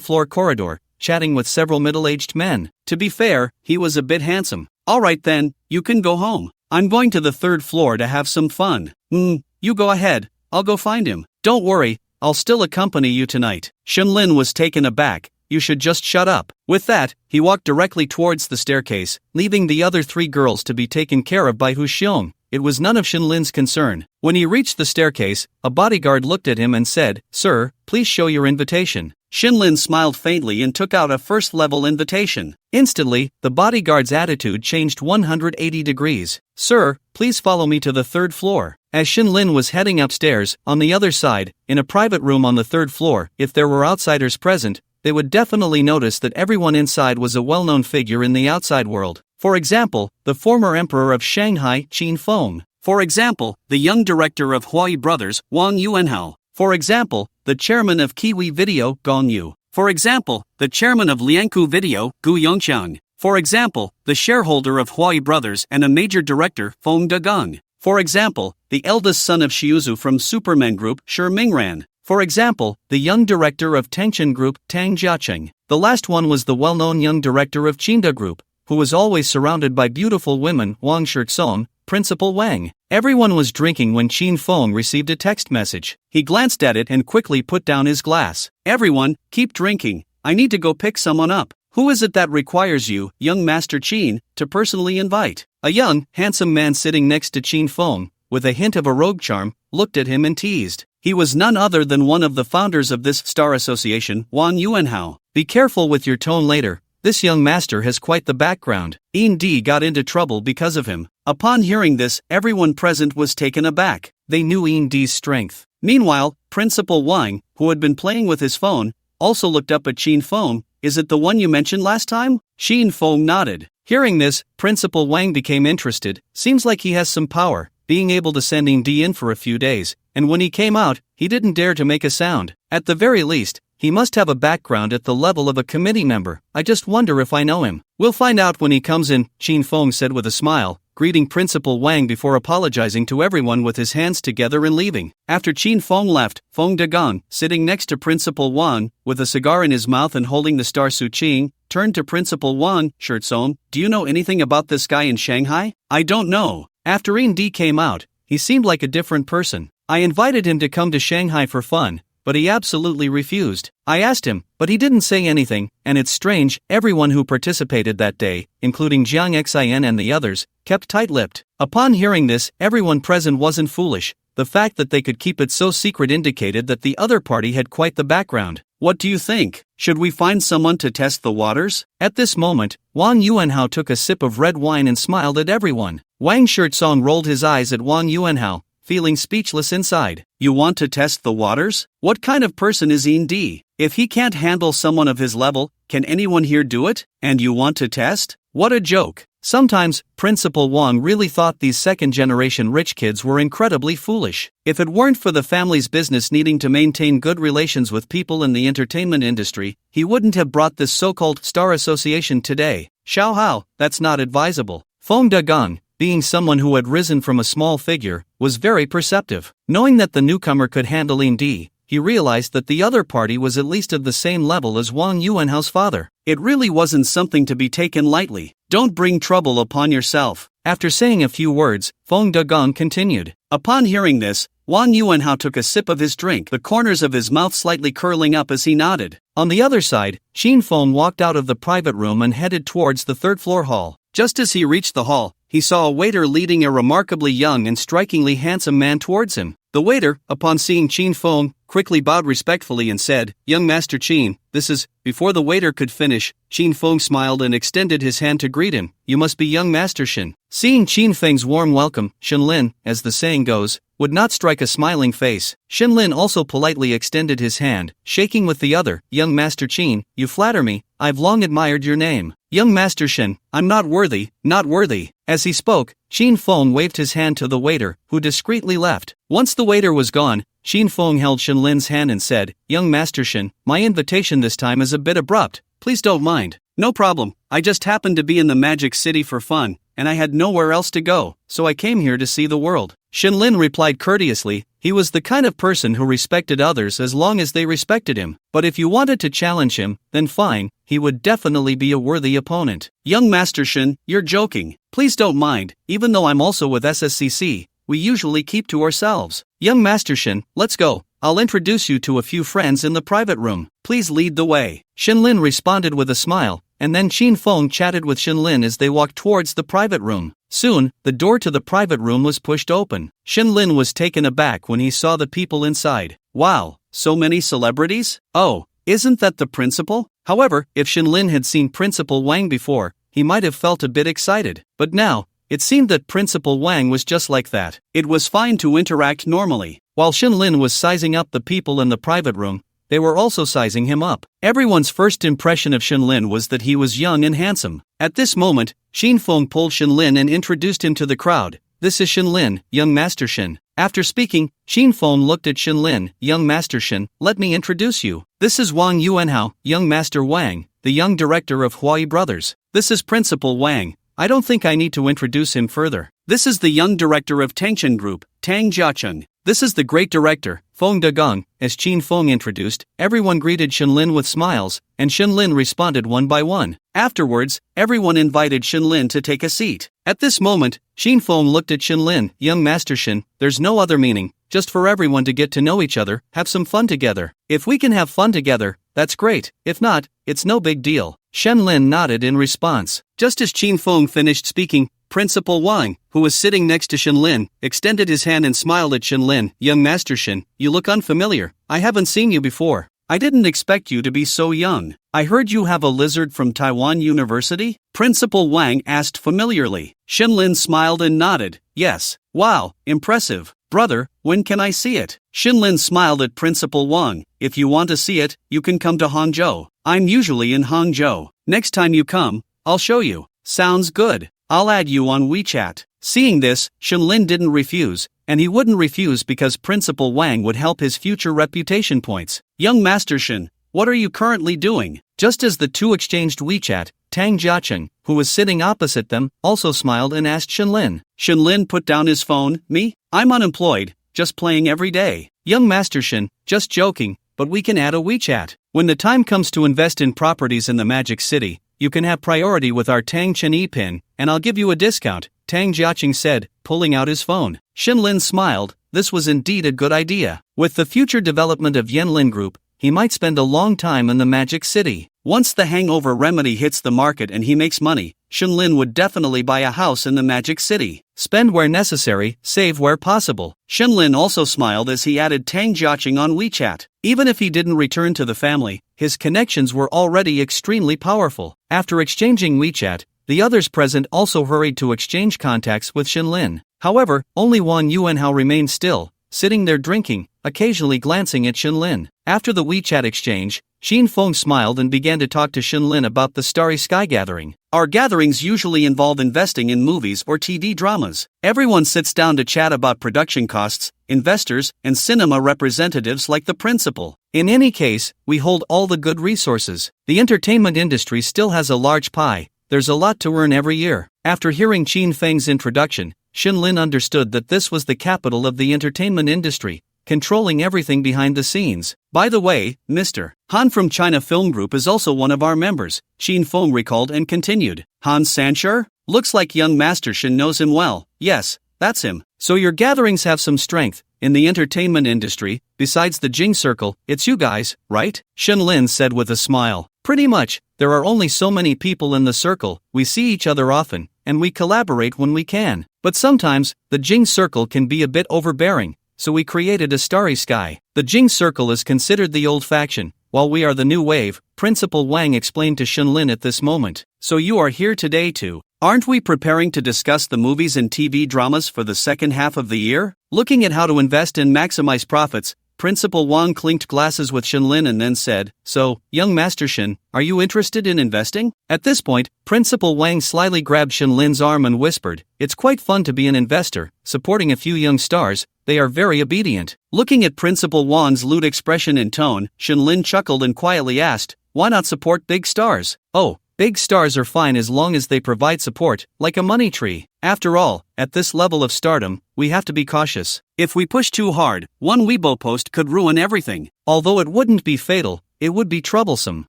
floor corridor, chatting with several middle-aged men. To be fair, he was a bit handsome. "Alright then, you can go home. I'm going to the third floor to have some fun." You go ahead, I'll go find him." "Don't worry, I'll still accompany you tonight." Shenlin was taken aback. "You should just shut up." With that, he walked directly towards the staircase, leaving the other 3 girls to be taken care of by Hu Xiong. It was none of Shenlin's concern. When he reached the staircase, a bodyguard looked at him and said, "Sir, please show your invitation." Shenlin smiled faintly and took out a first-level invitation. Instantly, the bodyguard's attitude changed 180 degrees. "Sir, please follow me to the third floor." As Shinlin was heading upstairs, on the other side, in a private room on the third floor, if there were outsiders present, they would definitely notice that everyone inside was a well-known figure in the outside world. For example, the former emperor of Shanghai, Qin Feng. For example, the young director of Huai Brothers, Wang Yuanhao. For example, the chairman of Kiwi Video, Gong Yu. For example, the chairman of Lianku Video, Gu Yongqiang. For example, the shareholder of Huai Brothers and a major director, Feng Degong. For example, the eldest son of Shiuzu from Superman Group, Shi Mingran. For example, the young director of Tengchen Group, Tang Jiacheng. The last one was the well-known young director of Qinda Group, who was always surrounded by beautiful women, Wang Shirtsong, Principal Wang. Everyone was drinking when Qin Feng received a text message. He glanced at it and quickly put down his glass. Everyone, keep drinking. I need to go pick someone up. Who is it that requires you, young Master Qin, to personally invite? A young, handsome man sitting next to Qin Feng, with a hint of a rogue charm, looked at him and teased. He was none other than one of the founders of this star association, Wang Yuanhao. Be careful with your tone later. This young master has quite the background. Intrigue got into trouble because of him. Upon hearing this, everyone present was taken aback. They knew Intrigue's strength. Meanwhile, Principal Wang, who had been playing with his phone, also looked up at Qin Feng. Is it the one you mentioned last time? Qin Feng nodded. Hearing this, Principal Wang became interested. Seems like he has some power, being able to send Intrigue in for a few days, and when he came out, he didn't dare to make a sound. At the very least, he must have a background at the level of a committee member. I just wonder if I know him. We'll find out when he comes in, Qin Feng said with a smile, greeting Principal Wang before apologizing to everyone with his hands together and leaving. After Qin Feng left, Feng Degong, sitting next to Principal Wang, with a cigar in his mouth and holding the star Su Qing, turned to Principal Wang, Shirtsong, do you know anything about this guy in Shanghai? I don't know. After Intrigue came out, he seemed like a different person. I invited him to come to Shanghai for fun, but he absolutely refused. I asked him, but he didn't say anything, and it's strange, everyone who participated that day, including Jiang Xin and the others, kept tight-lipped. Upon hearing this, everyone present wasn't foolish. The fact that they could keep it so secret indicated that the other party had quite the background. What do you think? Should we find someone to test the waters? At this moment, Wang Yuanhao took a sip of red wine and smiled at everyone. Wang Shirtsong rolled his eyes at Wang Yuanhao, feeling speechless inside. You want to test the waters? What kind of person is Intrigue? If he can't handle someone of his level, can anyone here do it? And you want to test? What a joke. Sometimes, Principal Wang really thought these second-generation rich kids were incredibly foolish. If it weren't for the family's business needing to maintain good relations with people in the entertainment industry, he wouldn't have brought this so-called star association today. Xiao Hao, that's not advisable. Feng Degong, being someone who had risen from a small figure, was very perceptive. Knowing that the newcomer could handle Intrigue, he realized that the other party was at least of the same level as Wang Yuanhao's father. It really wasn't something to be taken lightly. Don't bring trouble upon yourself. After saying a few words, Feng Degong continued. Upon hearing this, Wang Yuanhao took a sip of his drink, the corners of his mouth slightly curling up as he nodded. On the other side, Qin Feng walked out of the private room and headed towards the third-floor hall. Just as he reached the hall, he saw a waiter leading a remarkably young and strikingly handsome man towards him. The waiter, upon seeing Qin Feng, quickly bowed respectfully and said, Young Master Qin, this is... Before the waiter could finish, Qin Feng smiled and extended his hand to greet him. You must be young Master Shin. Seeing Qin Feng's warm welcome, Shinlin, as the saying goes, would not strike a smiling face. Shinlin also politely extended his hand, shaking with the other. Young Master Qin, you flatter me. I've long admired your name. Young Master Shin, I'm not worthy, not worthy. As he spoke, Qin Feng waved his hand to the waiter, who discreetly left. Once the waiter was gone, Qin Feng held Shinlin's hand and said, Young Master Shin, my invitation this time is a bit abrupt. Please don't mind. No problem. I just happened to be in the Magic City for fun, and I had nowhere else to go, so I came here to see the world. Shinlin replied courteously. He was the kind of person who respected others as long as they respected him. But if you wanted to challenge him, then fine, he would definitely be a worthy opponent. Young Master Shin, you're joking. Please don't mind, even though I'm also with SSCC, we usually keep to ourselves. Young Master Shin, let's go. I'll introduce you to a few friends in the private room. Please lead the way. Shinlin responded with a smile, and then Qin Feng chatted with Shinlin as they walked towards the private room. Soon, the door to the private room was pushed open. Shinlin was taken aback when he saw the people inside. Wow, so many celebrities? Oh, isn't that the principal? However, if Shinlin had seen Principal Wang before, he might have felt a bit excited. But now, It seemed that Principal Wang was just like that. It was fine to interact normally. While Shinlin was sizing up the people in the private room, they were also sizing him up. Everyone's first impression of Shinlin was that he was young and handsome. At this moment, Shinfeng pulled Shinlin and introduced him to the crowd. This is Shinlin, young Master Shin. After speaking, Shinfeng looked at Shinlin, young Master Shin. Let me introduce you. This is Wang Yuanhao, young Master Wang, the young director of Huai Brothers. This is Principal Wang. I don't think I need to introduce him further. This is the young director of Tangchen Group, Tang Jiacheng. This is the great director, Feng Dagong. As Qin Feng introduced, everyone greeted Shinlin with smiles, and Shinlin responded one by one. Afterwards, everyone invited Shinlin to take a seat. At this moment, Qin Feng looked at Shinlin, young Master Shin. There's no other meaning, just for everyone to get to know each other, have some fun together. If we can have fun together, that's great. If not, it's no big deal. Shinlin nodded in response. Just as Qin Feng finished speaking, Principal Wang, who was sitting next to Shinlin, extended his hand and smiled at Shinlin. Young Master Shin, you look unfamiliar. I haven't seen you before. I didn't expect you to be so young. I heard you have a lizard from Taiwan University? Principal Wang asked familiarly. Shinlin smiled and nodded. Yes. Wow, impressive. Brother, when can I see it? Shinlin smiled at Principal Wang. If you want to see it, you can come to Hangzhou. I'm usually in Hangzhou. Next time you come, I'll show you. Sounds good. I'll add you on WeChat. Seeing this, Shinlin didn't refuse, and he wouldn't refuse because Principal Wang would help his future reputation points. Young Master Shin, what are you currently doing? Just as the two exchanged WeChat, Tang Jiacheng, who was sitting opposite them, also smiled and asked Shinlin. Shinlin put down his phone. Me? I'm unemployed, just playing every day. Young Master Shin, just joking, but we can add a WeChat. When the time comes to invest in properties in the Magic City, you can have priority with our Tang Chen E-Pin, and I'll give you a discount, Tang Jiacheng said, pulling out his phone. Shinlin smiled. This was indeed a good idea. With the future development of Yanlin Group, he might spend a long time in the Magic City. Once the hangover remedy hits the market and he makes money, Shinlin would definitely buy a house in the Magic City. Spend where necessary, save where possible. Shinlin also smiled as he added Tang Jiacheng on WeChat. Even if he didn't return to the family, his connections were already extremely powerful. After exchanging WeChat, the others present also hurried to exchange contacts with Shinlin. However, only Wang Yuanhao remained still, sitting there drinking, occasionally glancing at Shinlin. After the WeChat exchange, Qin Feng smiled and began to talk to Shinlin about the Starry Sky Gathering. Our gatherings usually involve investing in movies or TV dramas. Everyone sits down to chat about production costs, investors, and cinema representatives like the principal. In any case, we hold all the good resources. The entertainment industry still has a large pie. There's a lot to earn every year. After hearing Qin Feng's introduction, Shinlin understood that this was the capital of the entertainment industry, controlling everything behind the scenes. By the way, Mr. Han from China Film Group is also one of our members, Qin Feng recalled and continued. Han Sanshur? Looks like young Master Shin knows him well. Yes, that's him. So your gatherings have some strength in the entertainment industry. Besides the Jing Circle, it's you guys, right? Shinlin said with a smile. Pretty much. There are only so many people in the circle. We see each other often, and we collaborate when we can. But sometimes, the Jing Circle can be a bit overbearing, so we created a Starry Sky. The Jing Circle is considered the old faction, while we are the new wave, Principal Wang explained to Shinlin at this moment. So you are here today too. Aren't we preparing to discuss the movies and TV dramas for the second half of the year? Looking at how to invest and maximize profits, Principal Wang clinked glasses with Shinlin and then said, So, young Master Shin, are you interested in investing? At this point, Principal Wang slyly grabbed Shinlin's arm and whispered, It's quite fun to be an investor, supporting a few young stars. They are very obedient. Looking at Principal Wang's lewd expression and tone, Shinlin chuckled and quietly asked, Why not support big stars? Oh, big stars are fine as long as they provide support, like a money tree. After all, at this level of stardom, we have to be cautious. If we push too hard, one Weibo post could ruin everything. Although it wouldn't be fatal, it would be troublesome.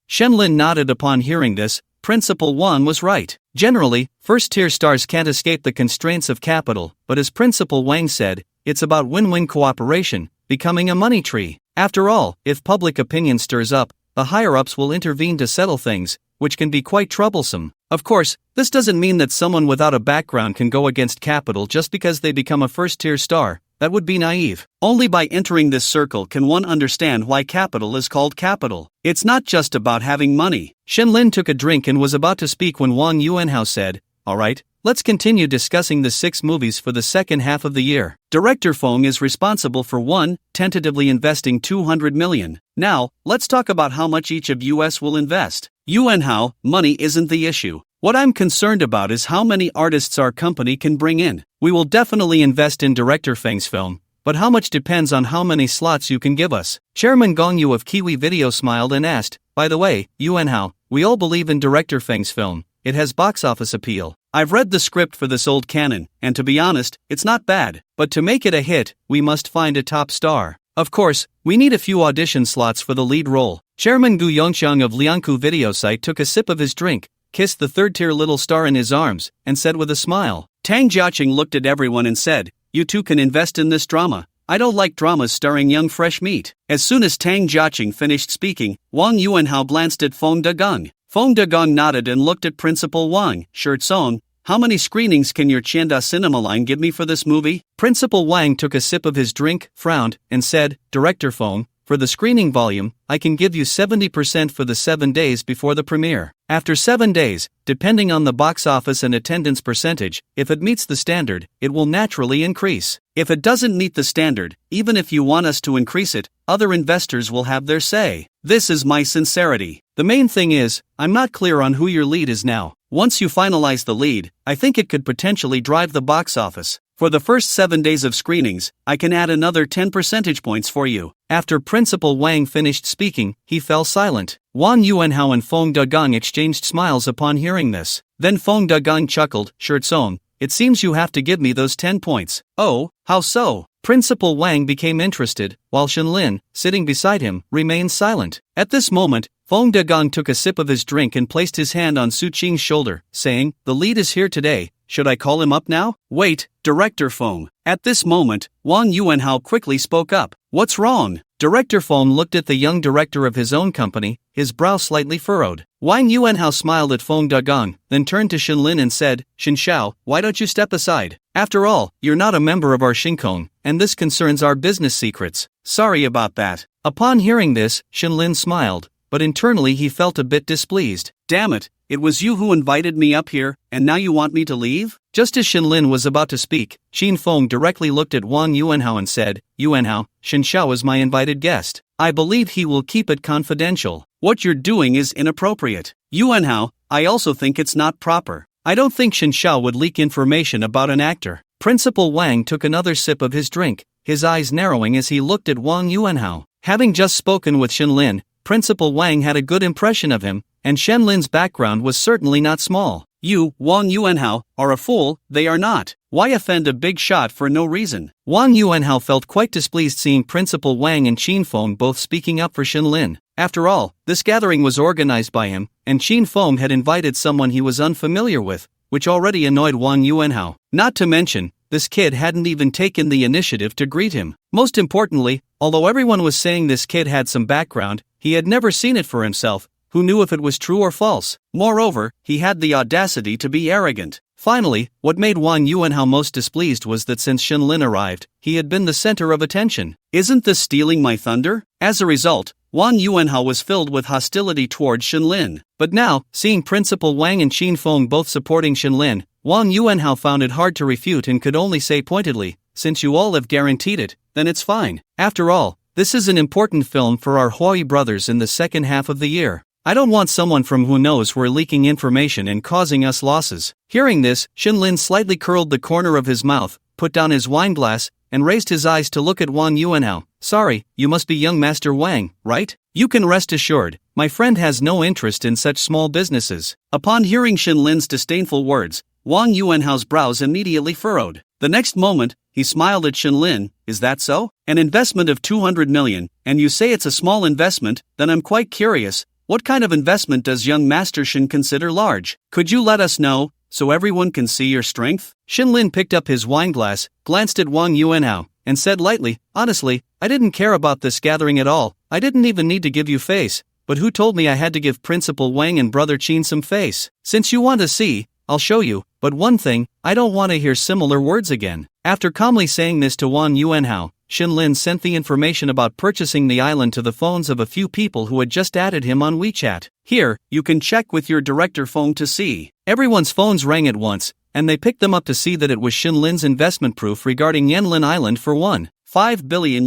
Shinlin nodded upon hearing this. Principal Wang was right. Generally, first-tier stars can't escape the constraints of capital, but as Principal Wang said, it's about win-win cooperation, becoming a money tree. After all, if public opinion stirs up, the higher-ups will intervene to settle things, which can be quite troublesome. Of course, this doesn't mean that someone without a background can go against capital just because they become a first-tier star. That would be naive. Only by entering this circle can one understand why capital is called capital. It's not just about having money. Shinlin took a drink and was about to speak when Wang Yuanhao said, alright? Let's continue discussing the 6 movies for the second half of the year. Director Fong is responsible for 1, tentatively investing 200 million. Now, let's talk about how much each of US will invest. How, money isn't the issue. What I'm concerned about is how many artists our company can bring in. We will definitely invest in Director Feng's film, but how much depends on how many slots you can give us. Chairman Gong Yu of Kiwi Video smiled and asked, by the way, How, we all believe in Director Feng's film. It has box office appeal. I've read the script for this old canon, and to be honest, it's not bad. But to make it a hit, we must find a top star. Of course, we need a few audition slots for the lead role. Chairman Gu Yongxiang of Liangku Video Site took a sip of his drink, kissed the third-tier little star in his arms, and said with a smile. Tang Jiaqing looked at everyone and said, you two can invest in this drama. I don't like dramas starring young fresh meat. As soon as Tang Jiaqing finished speaking, Wang Yuanhao glanced at Feng Dagong. Feng Dagong nodded and looked at Principal Wang. Song, how many screenings can your Chianda cinema line give me for this movie? Principal Wang took a sip of his drink, frowned, and said, Director Feng, for the screening volume, I can give you 70% for the 7 days before the premiere. After 7 days, depending on the box office and attendance percentage, if it meets the standard, it will naturally increase. If it doesn't meet the standard, even if you want us to increase it, other investors will have their say. This is my sincerity. The main thing is, I'm not clear on who your lead is now. Once you finalize the lead, I think it could potentially drive the box office. For the first 7 days of screenings, I can add another 10 percentage points for you. After Principal Wang finished speaking, he fell silent. Wang Yuanhao and Feng Dagong exchanged smiles upon hearing this. Then Feng Dagong chuckled, Song, it seems you have to give me those 10 points. Oh, how so? Principal Wang became interested, while Shenlin, sitting beside him, remained silent. At this moment, Feng Dagong took a sip of his drink and placed his hand on Su Qing's shoulder, saying, the lead is here today. Should I call him up now? Wait, Director Feng. At this moment, Wang Yuanhao quickly spoke up. What's wrong? Director Feng looked at the young director of his own company, his brow slightly furrowed. Wang Yuanhao smiled at Feng Dagong, then turned to Shenlin and said, Shen Xiao, why don't you step aside? After all, you're not a member of our Shinkong, and this concerns our business secrets. Sorry about that. Upon hearing this, Shenlin smiled, but internally he felt a bit displeased. Damn it was you who invited me up here, and now you want me to leave? Just as Shenlin was about to speak, Qin Feng directly looked at Wang Yuanhao and said, Yuanhao, Shen Xiao is my invited guest. I believe he will keep it confidential. What you're doing is inappropriate. Yuanhao, I also think it's not proper. I don't think Shen Xiao would leak information about an actor. Principal Wang took another sip of his drink, his eyes narrowing as he looked at Wang Yuanhao. Having just spoken with Shenlin, Principal Wang had a good impression of him, and Shenlin's background was certainly not small. You, Wang Yuanhao, are a fool, they are not. Why offend a big shot for no reason? Wang Yuanhao felt quite displeased seeing Principal Wang and Qin Feng both speaking up for Shenlin. After all, this gathering was organized by him, and Qin Feng had invited someone he was unfamiliar with, which already annoyed Wang Yuanhao. Not to mention, this kid hadn't even taken the initiative to greet him. Most importantly, although everyone was saying this kid had some background, he had never seen it for himself. Who knew if it was true or false? Moreover, he had the audacity to be arrogant. Finally, what made Wang Yuanhao most displeased was that since Shenlin arrived, he had been the center of attention. Isn't this stealing my thunder? As a result, Wang Yuanhao was filled with hostility towards Shenlin. But now, seeing Principal Wang and Qin Feng both supporting Shenlin, Wang Yuanhao found it hard to refute and could only say pointedly, since you all have guaranteed it, then it's fine. After all, this is an important film for our Huai brothers in the second half of the year. I don't want someone from who knows where leaking information and causing us losses. Hearing this, Shenlin slightly curled the corner of his mouth, put down his wineglass, and raised his eyes to look at Wang Yuanhao. Sorry, you must be young Master Wang, right? You can rest assured, my friend has no interest in such small businesses. Upon hearing Shenlin's disdainful words, Wang Yuanhao's brows immediately furrowed. The next moment, he smiled at Shenlin. Is that so? An investment of 200 million, and you say it's a small investment? Then I'm quite curious. What kind of investment does young Master Shen consider large? Could you let us know, so everyone can see your strength? Shenlin picked up his wineglass, glanced at Wang Yuanhao, and said lightly, honestly, I didn't care about this gathering at all. I didn't even need to give you face, but who told me I had to give Principal Wang and Brother Qin some face? Since you want to see, I'll show you, but one thing, I don't want to hear similar words again. After calmly saying this to Wang Yuanhao, Shinlin sent the information about purchasing the island to the phones of a few people who had just added him on WeChat. Here, you can check with your director phone to see. Everyone's phones rang at once, and they picked them up to see that it was Shinlin's investment proof regarding Yanlin Island for $1.5 billion.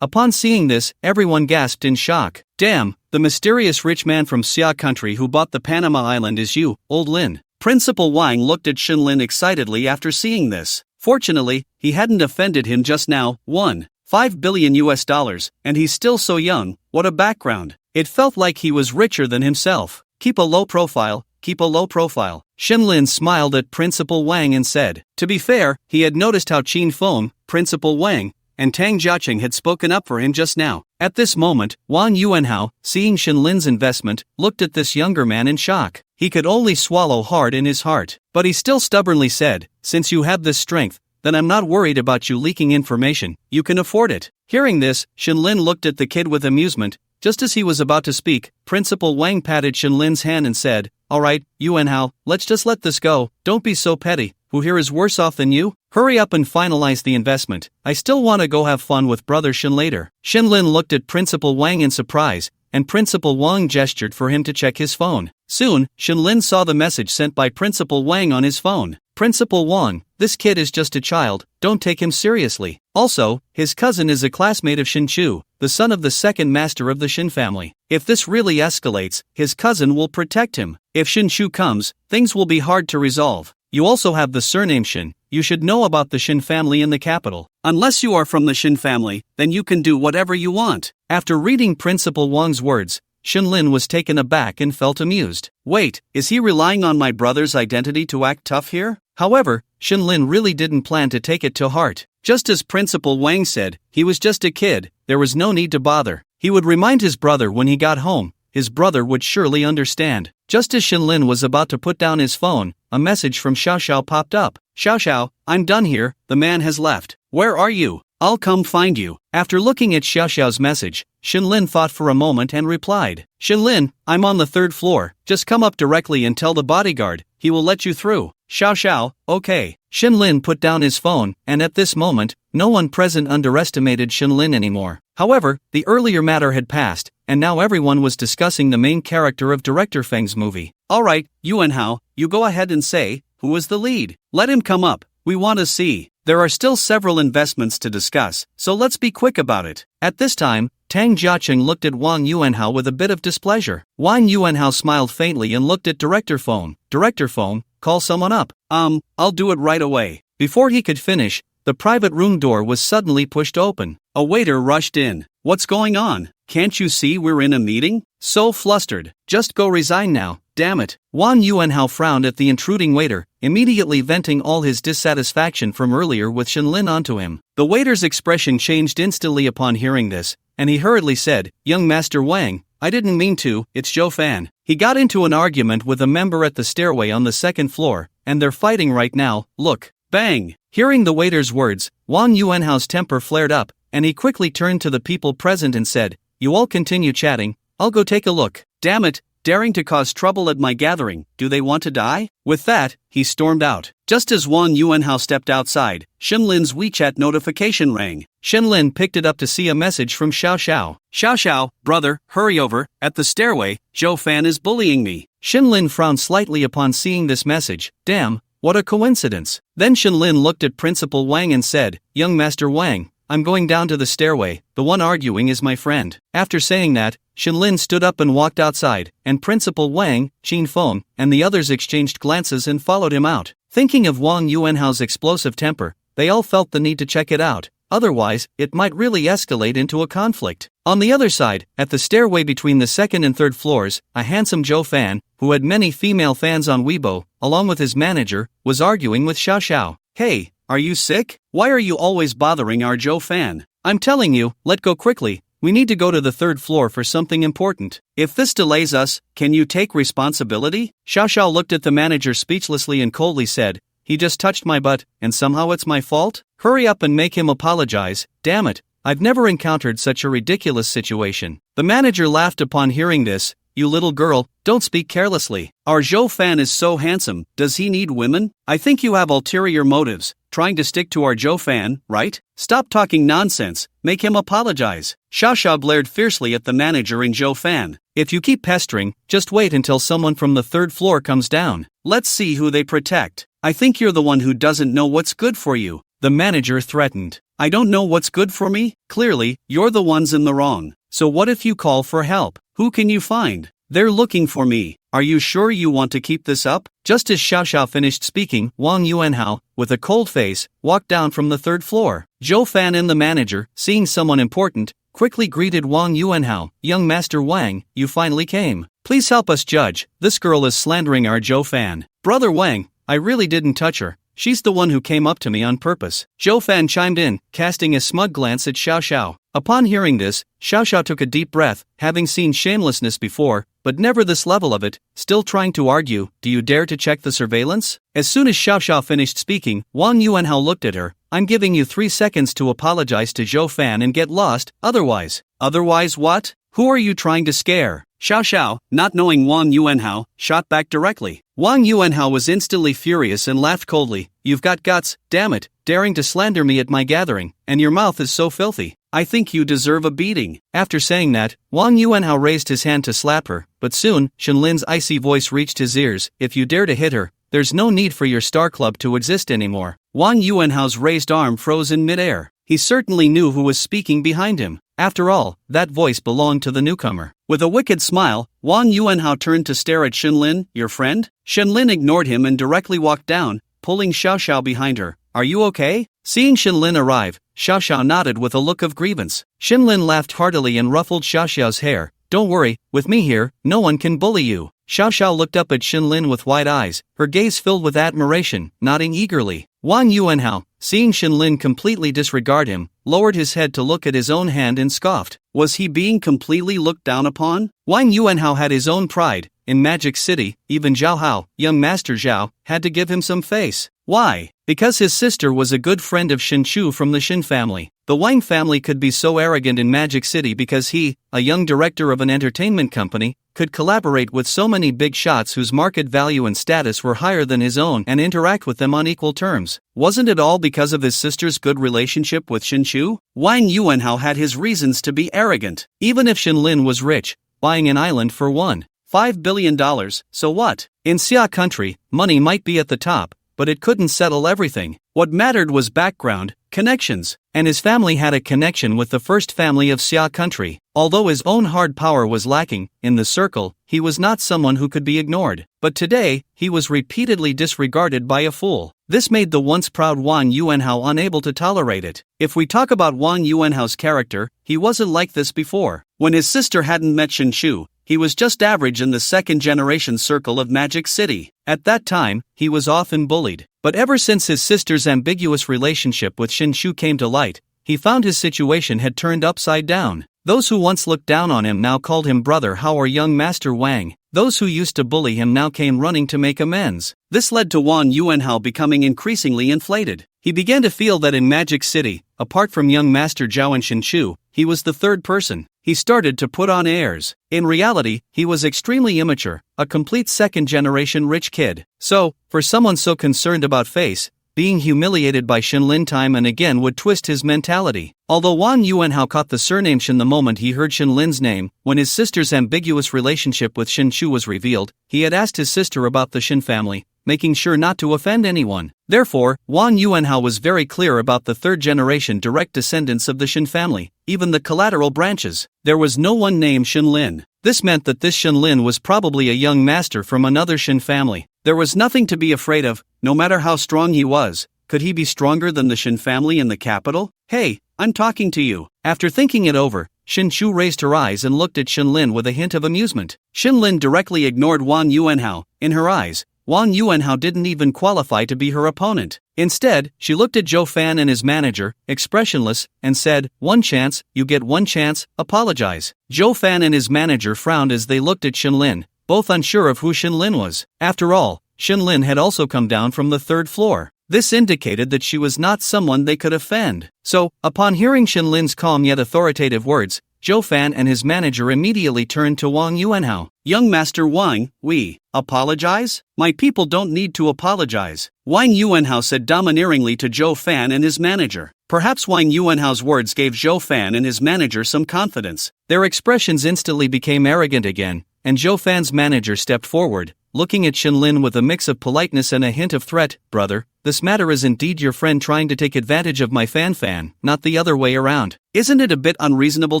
Upon seeing this, everyone gasped in shock. Damn, the mysterious rich man from Xia country who bought the Panama Island is you, old Lin. Principal Wang looked at Shinlin excitedly after seeing this. Fortunately, he hadn't offended him just now. $1.5 billion, and he's still so young. What a background. It felt like he was richer than himself. Keep a low profile, keep a low profile. Shinlin smiled at Principal Wang and said. To be fair, he had noticed how Qin Feng, Principal Wang, and Tang Jiaqing had spoken up for him just now. At this moment, Wang Yuanhao, seeing Shinlin's investment, looked at this younger man in shock. He could only swallow hard in his heart, but he still stubbornly said, since you have this strength, then I'm not worried about you leaking information, you can afford it. Hearing this, Shinlin looked at the kid with amusement. Just as he was about to speak, Principal Wang patted Shinlin's hand and said, Alright, Yuanhao, let's just let this go, don't be so petty, who here is worse off than you? Hurry up and finalize the investment, I still want to go have fun with brother Shin later. Shinlin looked at Principal Wang in surprise, and Principal Wang gestured for him to check his phone. Soon, Shinlin saw the message sent by Principal Wang on his phone. Principal Wang, this kid is just a child, don't take him seriously. Also, his cousin is a classmate of Shin Chu, the son of the second master of the Shin family. If this really escalates, his cousin will protect him. If Shin Chu comes, things will be hard to resolve. You also have the surname Shin. You should know about the Shin family in the capital. Unless you are from the Shin family, then you can do whatever you want. After reading Principal Wang's words, Shinlin was taken aback and felt amused. Wait, is he relying on my brother's identity to act tough here? However, Shinlin really didn't plan to take it to heart. Just as Principal Wang said, he was just a kid, there was no need to bother. He would remind his brother when he got home. His brother would surely understand. Just as Shinlin was about to put down his phone, a message from Xiao Xiao popped up. Xiao Xiao, I'm done here, the man has left. Where are you? I'll come find you. After looking at Xiao Xiao's message, Shinlin thought for a moment and replied. Shinlin, I'm on the 3rd floor, just come up directly and tell the bodyguard, he will let you through. Xiao Xiao, okay. Shinlin put down his phone, and at this moment, no one present underestimated Shinlin anymore. However, the earlier matter had passed, and now everyone was discussing the main character of Director Feng's movie. Alright, Yuanhao, you go ahead and say, who is the lead? Let him come up, we want to see. There are still several investments to discuss, so let's be quick about it. At this time, Tang Jiaqing looked at Wang Yuanhao with a bit of displeasure. Wang Yuanhao smiled faintly and looked at Director Feng. Director Feng, call someone up. I'll do it right away. Before he could finish, the private room door was suddenly pushed open. A waiter rushed in. What's going on? Can't you see we're in a meeting? So flustered. Just go resign now, damn it. Wang Yuanhao frowned at the intruding waiter, immediately venting all his dissatisfaction from earlier with Shinlin onto him. The waiter's expression changed instantly upon hearing this, and he hurriedly said, Young Master Wang, I didn't mean to, it's Zhou Fan. He got into an argument with a member at the stairway on the 2nd floor, and they're fighting right now, look. Bang! Hearing the waiter's words, Wang Yuanhao's temper flared up, and he quickly turned to the people present and said, You all continue chatting, I'll go take a look. Damn it, daring to cause trouble at my gathering, do they want to die? With that, he stormed out. Just as Wang Yuanhao stepped outside, Shinlin's WeChat notification rang. Shinlin picked it up to see a message from Xiao Xiao. Xiao Xiao, brother, hurry over, at the stairway, Zhou Fan is bullying me. Shinlin frowned slightly upon seeing this message. Damn, what a coincidence. Then Shinlin looked at Principal Wang and said, Young Master Wang, I'm going down to the stairway, the one arguing is my friend. After saying that, Shinlin stood up and walked outside, and Principal Wang, Qin Feng, and the others exchanged glances and followed him out. Thinking of Wang Yuanhao's explosive temper, they all felt the need to check it out. Otherwise, it might really escalate into a conflict. On the other side, at the stairway between the 2nd and 3rd floors, a handsome Zhou Fan, who had many female fans on Weibo, along with his manager, was arguing with Xiao Xiao. Hey, are you sick? Why are you always bothering our Zhou Fan? I'm telling you, let go quickly. We need to go to the 3rd floor for something important. If this delays us, can you take responsibility? Xiao Xiao looked at the manager speechlessly and coldly said, He just touched my butt, and somehow it's my fault? Hurry up and make him apologize, damn it. I've never encountered such a ridiculous situation. The manager laughed upon hearing this. You little girl, don't speak carelessly. Our Zhou Fan is so handsome, does he need women? I think you have ulterior motives. trying to stick to our Joe fan, right? Stop talking nonsense, make him apologize. Xiao Xiao glared fiercely at the manager and Joe fan. If you keep pestering, just wait until someone from the third floor comes down. Let's see who they protect. I think you're the one who doesn't know what's good for you, the manager threatened. I don't know what's good for me? Clearly, you're the ones in the wrong. So what if you call for help? Who can you find? They're looking for me. Are you sure you want to keep this up? Just as Xiao Xiao finished speaking, Wang Yuanhao, with a cold face, walked down from the third floor. Zhou Fan and the manager, seeing someone important, quickly greeted Wang Yuanhao. Young Master Wang, you finally came. Please help us judge. This girl is slandering our Zhou Fan. Brother Wang, I really didn't touch her. She's the one who came up to me on purpose. Zhou Fan chimed in, casting a smug glance at Xiao Xiao. Upon hearing this, Xiao Xiao took a deep breath, having seen shamelessness before, but never this level of it, still trying to argue, do you dare to check the surveillance? As soon as Xiao Xiao finished speaking, Wang Yuanhao looked at her. I'm giving you 3 seconds to apologize to Zhou Fan and get lost, otherwise. Otherwise what? Who are you trying to scare? Xiao Xiao, not knowing Wang Yuanhao, shot back directly. Wang Yuanhao was instantly furious and laughed coldly. You've got guts, damn it, daring to slander me at my gathering, and your mouth is so filthy. I think you deserve a beating. After saying that, Wang Yuanhao raised his hand to slap her, but soon, Shenlin's icy voice reached his ears. If you dare to hit her, there's no need for your star club to exist anymore. Wang Yuanhao's raised arm froze in midair. He certainly knew who was speaking behind him. After all, that voice belonged to the newcomer. With a wicked smile, Wang Yuanhao turned to stare at Shenlin. Your friend? Shenlin ignored him and directly walked down, pulling Xiao Xiao behind her. Are you okay? Seeing Shenlin arrive, Xiao Xiao nodded with a look of grievance. Shenlin laughed heartily and ruffled Xiao Xiao's hair. Don't worry, with me here, no one can bully you. Xiao Xiao looked up at Shenlin with wide eyes, her gaze filled with admiration, nodding eagerly. Wang Yuanhao, seeing Shenlin completely disregard him, lowered his head to look at his own hand and scoffed. Was he being completely looked down upon? Wang Yuanhao had his own pride. In Magic City, even Zhao Hao, young Master Zhao, had to give him some face. Why? Because his sister was a good friend of Shin Chu from the Shin family. The Wang family could be so arrogant in Magic City because he, a young director of an entertainment company, could collaborate with so many big shots whose market value and status were higher than his own and interact with them on equal terms. Wasn't it all because of his sister's good relationship with Shin Chu? Wang Yuanhao had his reasons to be arrogant. Even if Shenlin was rich, buying an island for $1.5 billion, so what? In Xia country, money might be at the top, but it couldn't settle everything. What mattered was background, connections, and his family had a connection with the first family of Xia country. Although his own hard power was lacking, in the circle, he was not someone who could be ignored. But today, he was repeatedly disregarded by a fool. This made the once proud Wang Yuanhao unable to tolerate it. If we talk about Wang Yuanhao's character, he wasn't like this before. When his sister hadn't met Shin Chu, he was just average in the second-generation circle of Magic City. At that time, he was often bullied. But ever since his sister's ambiguous relationship with Shin Chu came to light, he found his situation had turned upside down. Those who once looked down on him now called him Brother Hao or Young Master Wang. Those who used to bully him now came running to make amends. This led to Wang Yuanhao becoming increasingly inflated. He began to feel that in Magic City, apart from Young Master Zhao and Shin Chu, he was the third person. He started to put on airs. In reality, he was extremely immature, a complete second-generation rich kid. So, for someone so concerned about face, being humiliated by Shenlin time and again would twist his mentality. Although Wang Yuanhao caught the surname Shin the moment he heard Shenlin's name, when his sister's ambiguous relationship with Shin Chu was revealed, he had asked his sister about the Shin family, making sure not to offend anyone. Therefore, Wang Yuanhao was very clear about the third-generation direct descendants of the Shin family, even the collateral branches. There was no one named Shenlin. This meant that this Shenlin was probably a young master from another Shin family. There was nothing to be afraid of, no matter how strong he was. Could he be stronger than the Shin family in the capital? Hey, I'm talking to you. After thinking it over, Shin Chu raised her eyes and looked at Shenlin with a hint of amusement. Shenlin directly ignored Wang Yuanhao. In her eyes, Wang Yuanhao didn't even qualify to be her opponent. Instead, she looked at Zhou Fan and his manager, expressionless, and said, "One chance, you get one chance, apologize." Zhou Fan and his manager frowned as they looked at Shenlin, both unsure of who Shenlin was. After all, Shenlin had also come down from the third floor. This indicated that she was not someone they could offend. So, upon hearing Shenlin's calm yet authoritative words, Zhou Fan and his manager immediately turned to Wang Yuanhao. Young Master Wang, we apologize? My people don't need to apologize, Wang Yuanhao said domineeringly to Zhou Fan and his manager. Perhaps Wang Yuanhao's words gave Zhou Fan and his manager some confidence. Their expressions instantly became arrogant again, and Zhou Fan's manager stepped forward, looking at Shenlin with a mix of politeness and a hint of threat. Brother, this matter is indeed your friend trying to take advantage of my fan, not the other way around. Isn't it a bit unreasonable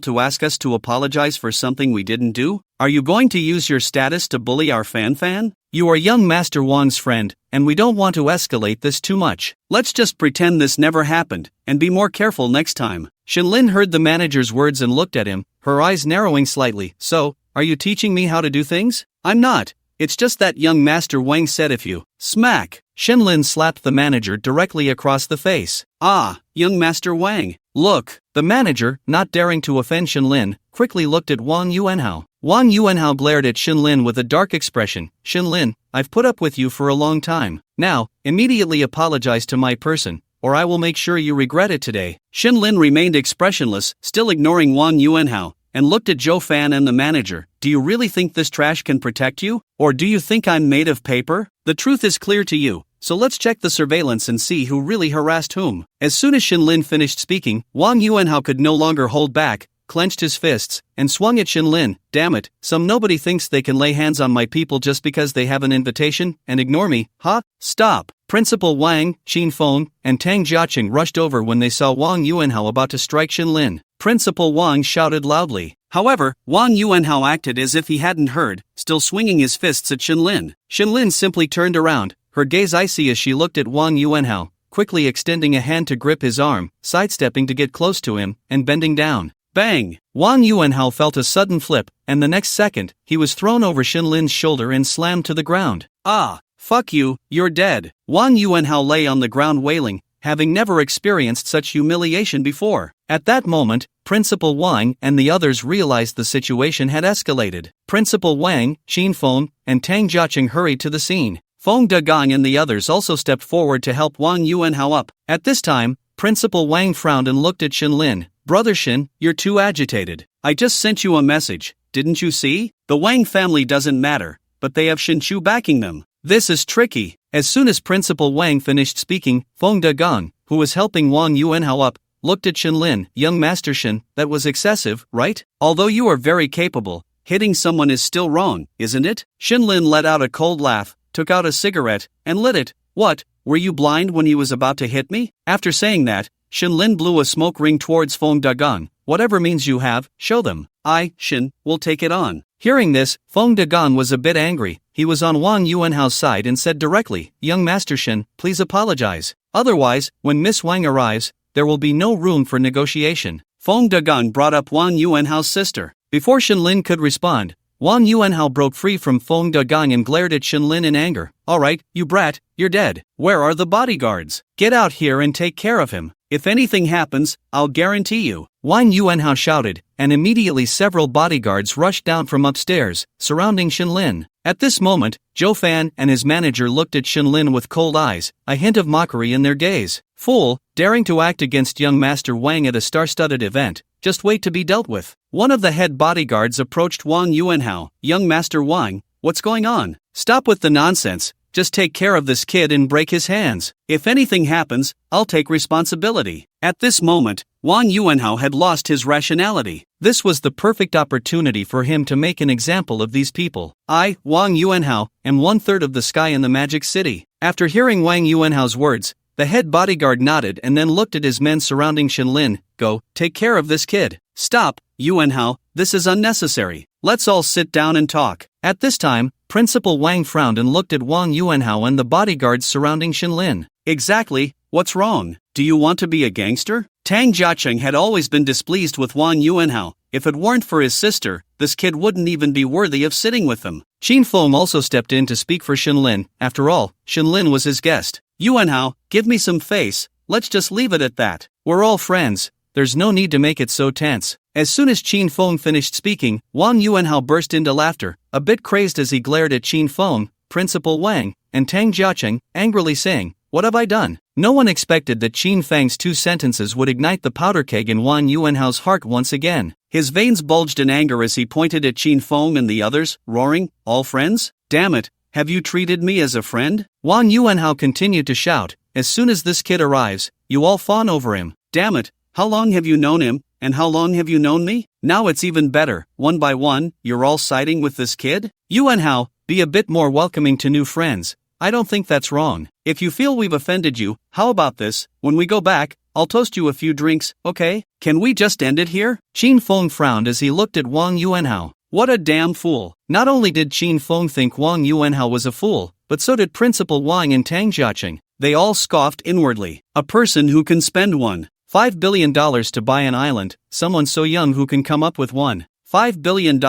to ask us to apologize for something we didn't do? Are you going to use your status to bully our fan? You are young Master Wang's friend, and we don't want to escalate this too much. Let's just pretend this never happened, and be more careful next time. Shenlin heard the manager's words and looked at him, her eyes narrowing slightly. So, are you teaching me how to do things? I'm not. It's just that young Master Wang said if you smack. Shenlin slapped the manager directly across the face. Ah, young Master Wang, look. The manager, not daring to offend Shenlin, quickly looked at Wang Yuanhao. Wang Yuanhao glared at Shenlin with a dark expression. Shenlin, I've put up with you for a long time. Now, immediately apologize to my person, or I will make sure you regret it today. Shenlin remained expressionless, still ignoring Wang Yuanhao, and looked at Zhou Fan and the manager. Do you really think this trash can protect you? Or do you think I'm made of paper? The truth is clear to you, so let's check the surveillance and see who really harassed whom. As soon as Shenlin finished speaking, Wang Yuanhao could no longer hold back, clenched his fists, and swung at Shenlin. Damn it, some nobody thinks they can lay hands on my people just because they have an invitation, and ignore me, huh? Stop! Principal Wang, Qin Feng, and Tang Jiaqing rushed over when they saw Wang Yuanhao about to strike Shenlin. Principal Wang shouted loudly. However, Wang Yuanhao acted as if he hadn't heard, still swinging his fists at Shenlin. Shenlin simply turned around, her gaze icy as she looked at Wang Yuanhao, quickly extending a hand to grip his arm, sidestepping to get close to him, and bending down. Bang! Wang Yuanhao felt a sudden flip, and the next second, he was thrown over Shenlin's shoulder and slammed to the ground. Ah, fuck you, you're dead. Wang Yuanhao lay on the ground wailing, having never experienced such humiliation before. At that moment, Principal Wang and the others realized the situation had escalated. Principal Wang, Qin Feng, and Tang Jiaqing hurried to the scene. Feng Dagong and the others also stepped forward to help Wang Yuanhao up. At this time, Principal Wang frowned and looked at Shenlin. Brother Shen, you're too agitated. I just sent you a message, didn't you see? The Wang family doesn't matter, but they have Shenchu backing them. This is tricky. As soon as Principal Wang finished speaking, Feng Dagong, who was helping Wang Yuanhao up, looked at Shenlin. Young Master Shen, that was excessive, right? Although you are very capable, hitting someone is still wrong, isn't it? Shenlin let out a cold laugh, took out a cigarette, and lit it. What, were you blind when he was about to hit me? After saying that, Shenlin blew a smoke ring towards Feng Dagong. Whatever means you have, show them. I, Shen, will take it on. Hearing this, Feng Dagong was a bit angry. He was on Wang Yuanhao's side and said directly, Young Master Shen, please apologize. Otherwise, when Miss Wang arrives, there will be no room for negotiation. Feng Dagong brought up Wang Yuanhao's sister. Before Shenlin could respond, Wang Yuanhao broke free from Feng Dagong and glared at Shenlin in anger. Alright, you brat, you're dead. Where are the bodyguards? Get out here and take care of him. If anything happens, I'll guarantee you. Wang Yuanhao shouted, and immediately several bodyguards rushed down from upstairs, surrounding Shenlin. At this moment, Zhou Fan and his manager looked at Shenlin with cold eyes, a hint of mockery in their gaze. Fool, daring to act against young Master Wang at a star-studded event, just wait to be dealt with. One of the head bodyguards approached Wang Yuanhao. Young Master Wang, what's going on? Stop with the nonsense. Just take care of this kid and break his hands. If anything happens, I'll take responsibility. At this moment, Wang Yuanhao had lost his rationality. This was the perfect opportunity for him to make an example of these people. I, Wang Yuanhao, am 1/3 of the sky in the Magic City. After hearing Wang Yuanhao's words, the head bodyguard nodded and then looked at his men surrounding Shenlin. Go, take care of this kid. Stop, Yuanhao, this is unnecessary. Let's all sit down and talk. At this time, Principal Wang frowned and looked at Wang Yuanhao and the bodyguards surrounding Shenlin. Exactly, what's wrong? Do you want to be a gangster? Tang Jiaqing had always been displeased with Wang Yuanhao. If it weren't for his sister, this kid wouldn't even be worthy of sitting with them. Qin Feng also stepped in to speak for Shenlin. After all, Shenlin was his guest. Yuanhao, give me some face, let's just leave it at that. We're all friends, there's no need to make it so tense. As soon as Qin Feng finished speaking, Wang Yuanhao burst into laughter, a bit crazed as he glared at Qin Feng, Principal Wang, and Tang Jiaqing, angrily saying, What have I done? No one expected that Qin Fang's 2 sentences would ignite the powder keg in Wang Yuanhao's heart once again. His veins bulged in anger as he pointed at Qin Feng and the others, roaring, "All friends? Damn it, have you treated me as a friend?" Wang Yuanhao continued to shout, "As soon as this kid arrives, you all fawn over him. Damn it, how long have you known him, and how long have you known me? Now it's even better, one by one, you're all siding with this kid? Yuanhao, be a bit more welcoming to new friends. I don't think that's wrong. If you feel we've offended you, how about this? When we go back, I'll toast you a few drinks, okay? Can we just end it here?" Qin Feng frowned as he looked at Wang Yuanhao. What a damn fool. Not only did Qin Feng think Wang Yuanhao was a fool, but so did Principal Wang and Tang Jiaqing. They all scoffed inwardly. A person who can spend $1.5 billion to buy an island, someone so young who can come up with $1.5 billion,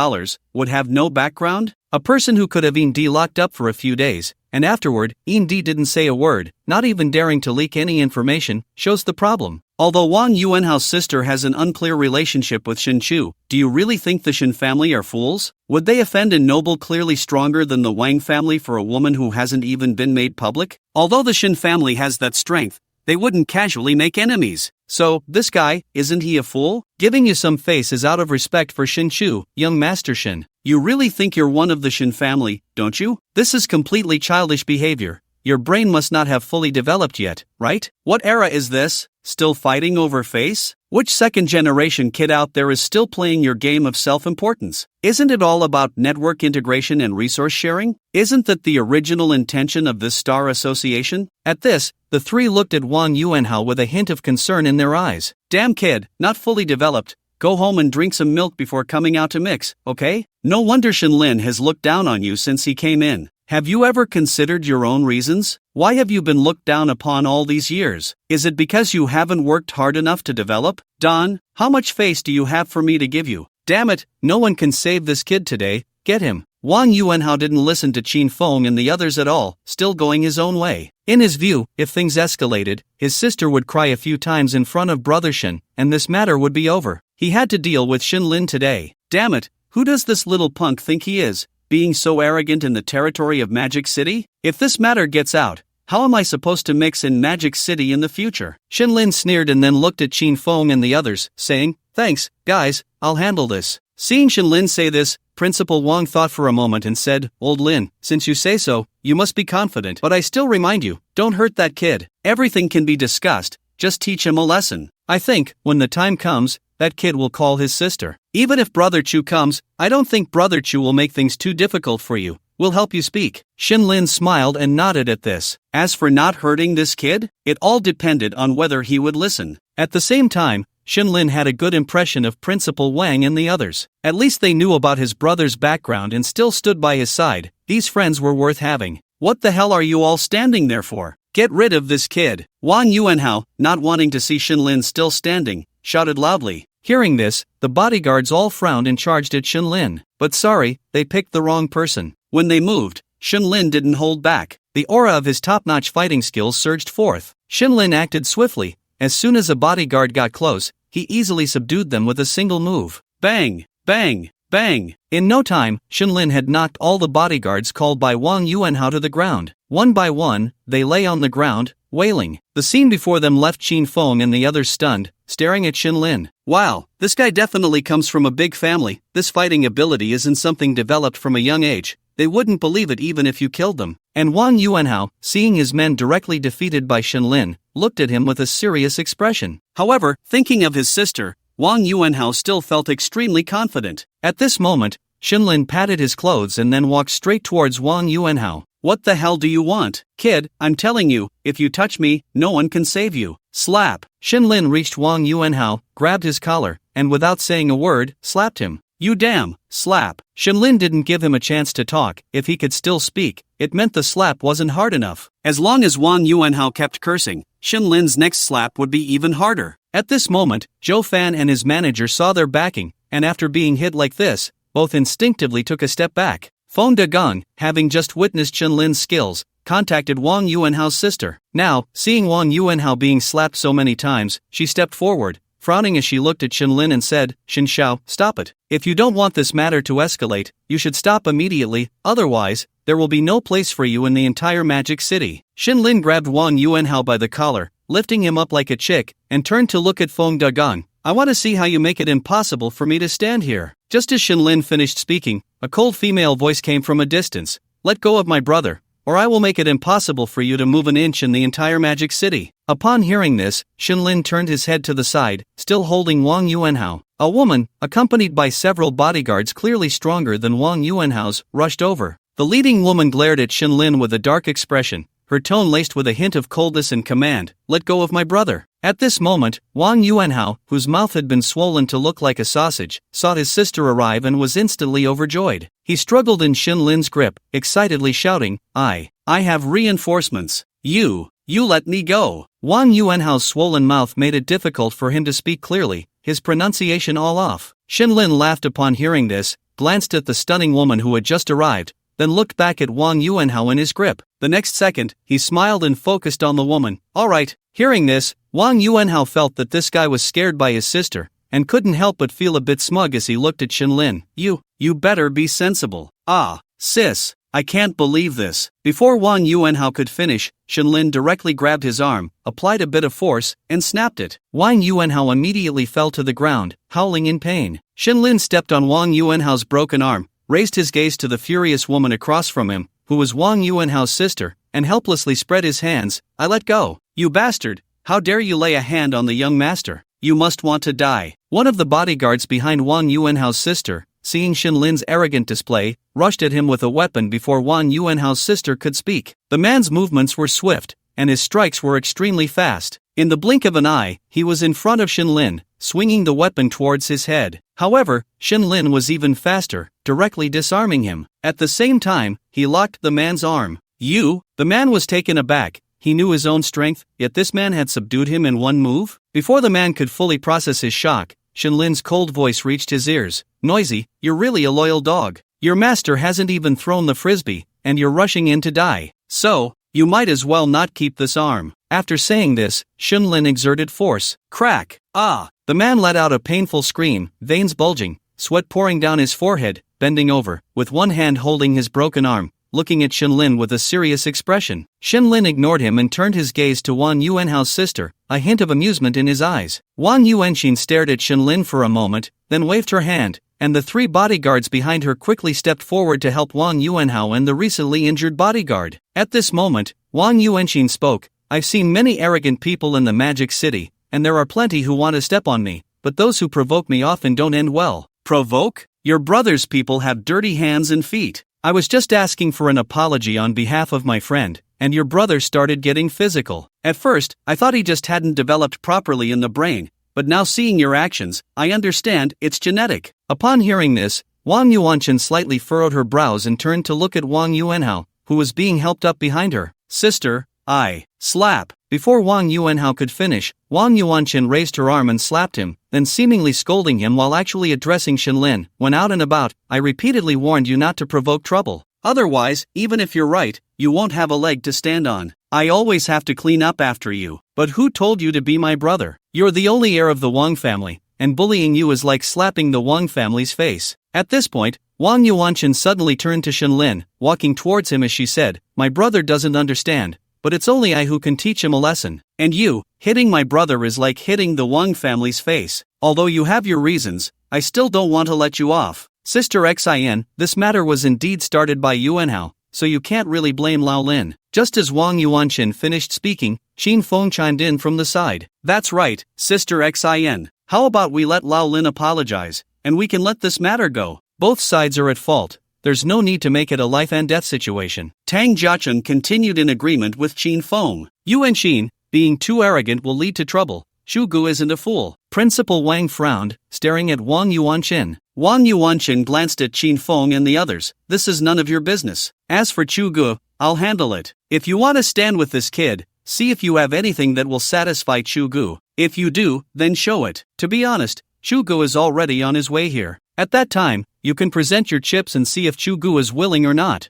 would have no background? A person who could have Indy locked up for a few days, and afterward, Indy didn't say a word, not even daring to leak any information, shows the problem. Although Wang Yuanhao's sister has an unclear relationship with Shen Chu, do you really think the Shen family are fools? Would they offend a noble clearly stronger than the Wang family for a woman who hasn't even been made public? Although the Shen family has that strength, they wouldn't casually make enemies. So, this guy, isn't he a fool? Giving you some face is out of respect for Shen Chu, young Master Shen. You really think you're one of the Shen family, don't you? This is completely childish behavior. Your brain must not have fully developed yet, right? What era is this? Still fighting over face? Which second-generation kid out there is still playing your game of self-importance? Isn't it all about network integration and resource sharing? Isn't that the original intention of this star association? At this, the 3 looked at Wang Yuanhao with a hint of concern in their eyes. Damn kid, not fully developed. Go home and drink some milk before coming out to mix, okay? No wonder Shen Lin has looked down on you since he came in. Have you ever considered your own reasons? Why have you been looked down upon all these years? Is it because you haven't worked hard enough to develop? Don, how much face do you have for me to give you? Damn it, no one can save this kid today, get him. Wang Yuanhao didn't listen to Qin Feng and the others at all, still going his own way. In his view, if things escalated, his sister would cry a few times in front of Brother Shen, and this matter would be over. He had to deal with Shen Lin today. Damn it, who does this little punk think he is? Being so arrogant in the territory of Magic City? If this matter gets out, how am I supposed to mix in Magic City in the future? Shen Lin sneered and then looked at Qin Feng and the others, saying, "Thanks, guys, I'll handle this." Seeing Shen Lin say this, Principal Wang thought for a moment and said, "Old Lin, since you say so, you must be confident. But I still remind you, don't hurt that kid. Everything can be discussed, just teach him a lesson. I think, when the time comes, that kid will call his sister. Even if Brother Chu comes, I don't think Brother Chu will make things too difficult for you. We'll help you speak." Shen Lin smiled and nodded at this. As for not hurting this kid, it all depended on whether he would listen. At the same time, Shen Lin had a good impression of Principal Wang and the others. At least they knew about his brother's background and still stood by his side. These friends were worth having. What the hell are you all standing there for? Get rid of this kid. Wang Yuanhao, not wanting to see Shen Lin still standing, shouted loudly. Hearing this, the bodyguards all frowned and charged at Shen Lin. But sorry, they picked the wrong person. When they moved, Shen Lin didn't hold back. The aura of his top-notch fighting skills surged forth. Shen Lin acted swiftly. As soon as a bodyguard got close, he easily subdued them with a single move. Bang! Bang! Bang! In no time, Shen Lin had knocked all the bodyguards called by Wang Yuanhao to the ground. One by one, they lay on the ground, wailing. The scene before them left Qin Feng and the others stunned, staring at Shen Lin. Wow, this guy definitely comes from a big family. This fighting ability isn't something developed from a young age. They wouldn't believe it even if you killed them. And Wang Yuanhao, seeing his men directly defeated by Shen Lin, looked at him with a serious expression. However, thinking of his sister, Wang Yuanhao still felt extremely confident. At this moment, Shen Lin patted his clothes and then walked straight towards Wang Yuanhao. What the hell do you want? Kid, I'm telling you, if you touch me, no one can save you. Slap. Shen Lin reached Wang Yuanhao, grabbed his collar, and without saying a word, slapped him. You damn, slap. Shen Lin didn't give him a chance to talk. If he could still speak, it meant the slap wasn't hard enough. As long as Wang Yuanhao kept cursing, Shen Lin's next slap would be even harder. At this moment, Zhou Fan and his manager saw their backing, and after being hit like this, both instinctively took a step back. Feng Dagong, having just witnessed Shen Lin's skills, contacted Wang Yuanhao's sister. Now, seeing Wang Yuanhao being slapped so many times, she stepped forward, frowning as she looked at Shinlin and said, "Shinshao, stop it. If you don't want this matter to escalate, you should stop immediately, otherwise, there will be no place for you in the entire Magic City." Shinlin grabbed Wang Yuanhao by the collar, lifting him up like a chick, and turned to look at Feng Dagang. "I want to see how you make it impossible for me to stand here." Just as Shinlin finished speaking, a cold female voice came from a distance. "Let go of my brother, or I will make it impossible for you to move an inch in the entire Magic City." Upon hearing this, Shinlin turned his head to the side, still holding Wang Yuanhao. A woman, accompanied by several bodyguards clearly stronger than Wang Yuanhao's, rushed over. The leading woman glared at Shinlin with a dark expression, her tone laced with a hint of coldness and command. "Let go of my brother." At this moment, Wang Yuanhao, whose mouth had been swollen to look like a sausage, saw his sister arrive and was instantly overjoyed. He struggled in Shinlin's grip, excitedly shouting, I have reinforcements. You let me go." Wang Yuanhao's swollen mouth made it difficult for him to speak clearly, his pronunciation all off. Shinlin laughed upon hearing this, glanced at the stunning woman who had just arrived, then looked back at Wang Yuanhao in his grip. The next second, he smiled and focused on the woman. "All right." Hearing this, Wang Yuanhao felt that this guy was scared by his sister, and couldn't help but feel a bit smug as he looked at Shinlin. You better be sensible." "Ah, sis, I can't believe this." Before Wang Yuanhao could finish, Shinlin directly grabbed his arm, applied a bit of force, and snapped it. Wang Yuanhao immediately fell to the ground, howling in pain. Shinlin stepped on Wang Yuanhao's broken arm, raised his gaze to the furious woman across from him, who was Wang Yuanhao's sister, and helplessly spread his hands. "I let go. You bastard, how dare you lay a hand on the young master? You must want to die." One of the bodyguards behind Wang Yuanhao's sister, seeing Shinlin's arrogant display, rushed at him with a weapon before Wang Yuanhao's sister could speak. The man's movements were swift, and his strikes were extremely fast. In the blink of an eye, he was in front of Shinlin, swinging the weapon towards his head. However, Shinlin was even faster, directly disarming him. At the same time, he locked the man's arm. The man was taken aback. He knew his own strength, yet this man had subdued him in one move? Before the man could fully process his shock, Shinlin's cold voice reached his ears. "Noisy, you're really a loyal dog. Your master hasn't even thrown the frisbee, and you're rushing in to die. So, you might as well not keep this arm." After saying this, Shinlin exerted force. Crack! "Ah!" The man let out a painful scream, veins bulging, sweat pouring down his forehead, bending over, with one hand holding his broken arm, looking at Shinlin with a serious expression. Shinlin ignored him and turned his gaze to Wang Yuanhao's sister, a hint of amusement in his eyes. Wang Yuanxin stared at Shinlin for a moment, then waved her hand, and the three bodyguards behind her quickly stepped forward to help Wang Yuanhao and the recently injured bodyguard. At this moment, Wang Yuanxin spoke. "I've seen many arrogant people in the Magic City, and there are plenty who want to step on me, but those who provoke me often don't end well." "Provoke? Your brother's people have dirty hands and feet. I was just asking for an apology on behalf of my friend, and your brother started getting physical. At first, I thought he just hadn't developed properly in the brain, but now seeing your actions, I understand it's genetic." Upon hearing this, Wang Yuanchen slightly furrowed her brows and turned to look at Wang Yuanhao, who was being helped up behind her. "Sister, I slap." Before Wang Yuanhao could finish, Wang Yuanchen raised her arm and slapped him, then seemingly scolding him while actually addressing Shinlin. "When out and about, I repeatedly warned you not to provoke trouble. Otherwise, even if you're right, you won't have a leg to stand on. I always have to clean up after you. But who told you to be my brother? You're the only heir of the Wang family, and bullying you is like slapping the Wang family's face." At this point, Wang Yuanchen suddenly turned to Shinlin, walking towards him as she said, "My brother doesn't understand, but it's only I who can teach him a lesson. And you, hitting my brother is like hitting the Wang family's face. Although you have your reasons, I still don't want to let you off. Sister Xin, this matter was indeed started by Yuanhao, so you can't really blame Lao Lin." Just as Wang Yuanchen finished speaking, Qin Feng chimed in from the side. "That's right, Sister Xin. How about we let Lao Lin apologize, and we can let this matter go? Both sides are at fault. There's no need to make it a life and death situation." Tang Jiacheng continued in agreement with Qin Feng. "Yuanxin, being too arrogant will lead to trouble. Shu Gu isn't a fool." Principal Wang frowned, staring at Wang Yuanchen. Wang Yuanchen glanced at Qin Feng and the others. "This is none of your business. As for Chu Gu, I'll handle it. If you want to stand with this kid, see if you have anything that will satisfy Chu Gu. If you do, then show it. To be honest, Chu Gu is already on his way here. At that time, you can present your chips and see if Chu Gu is willing or not."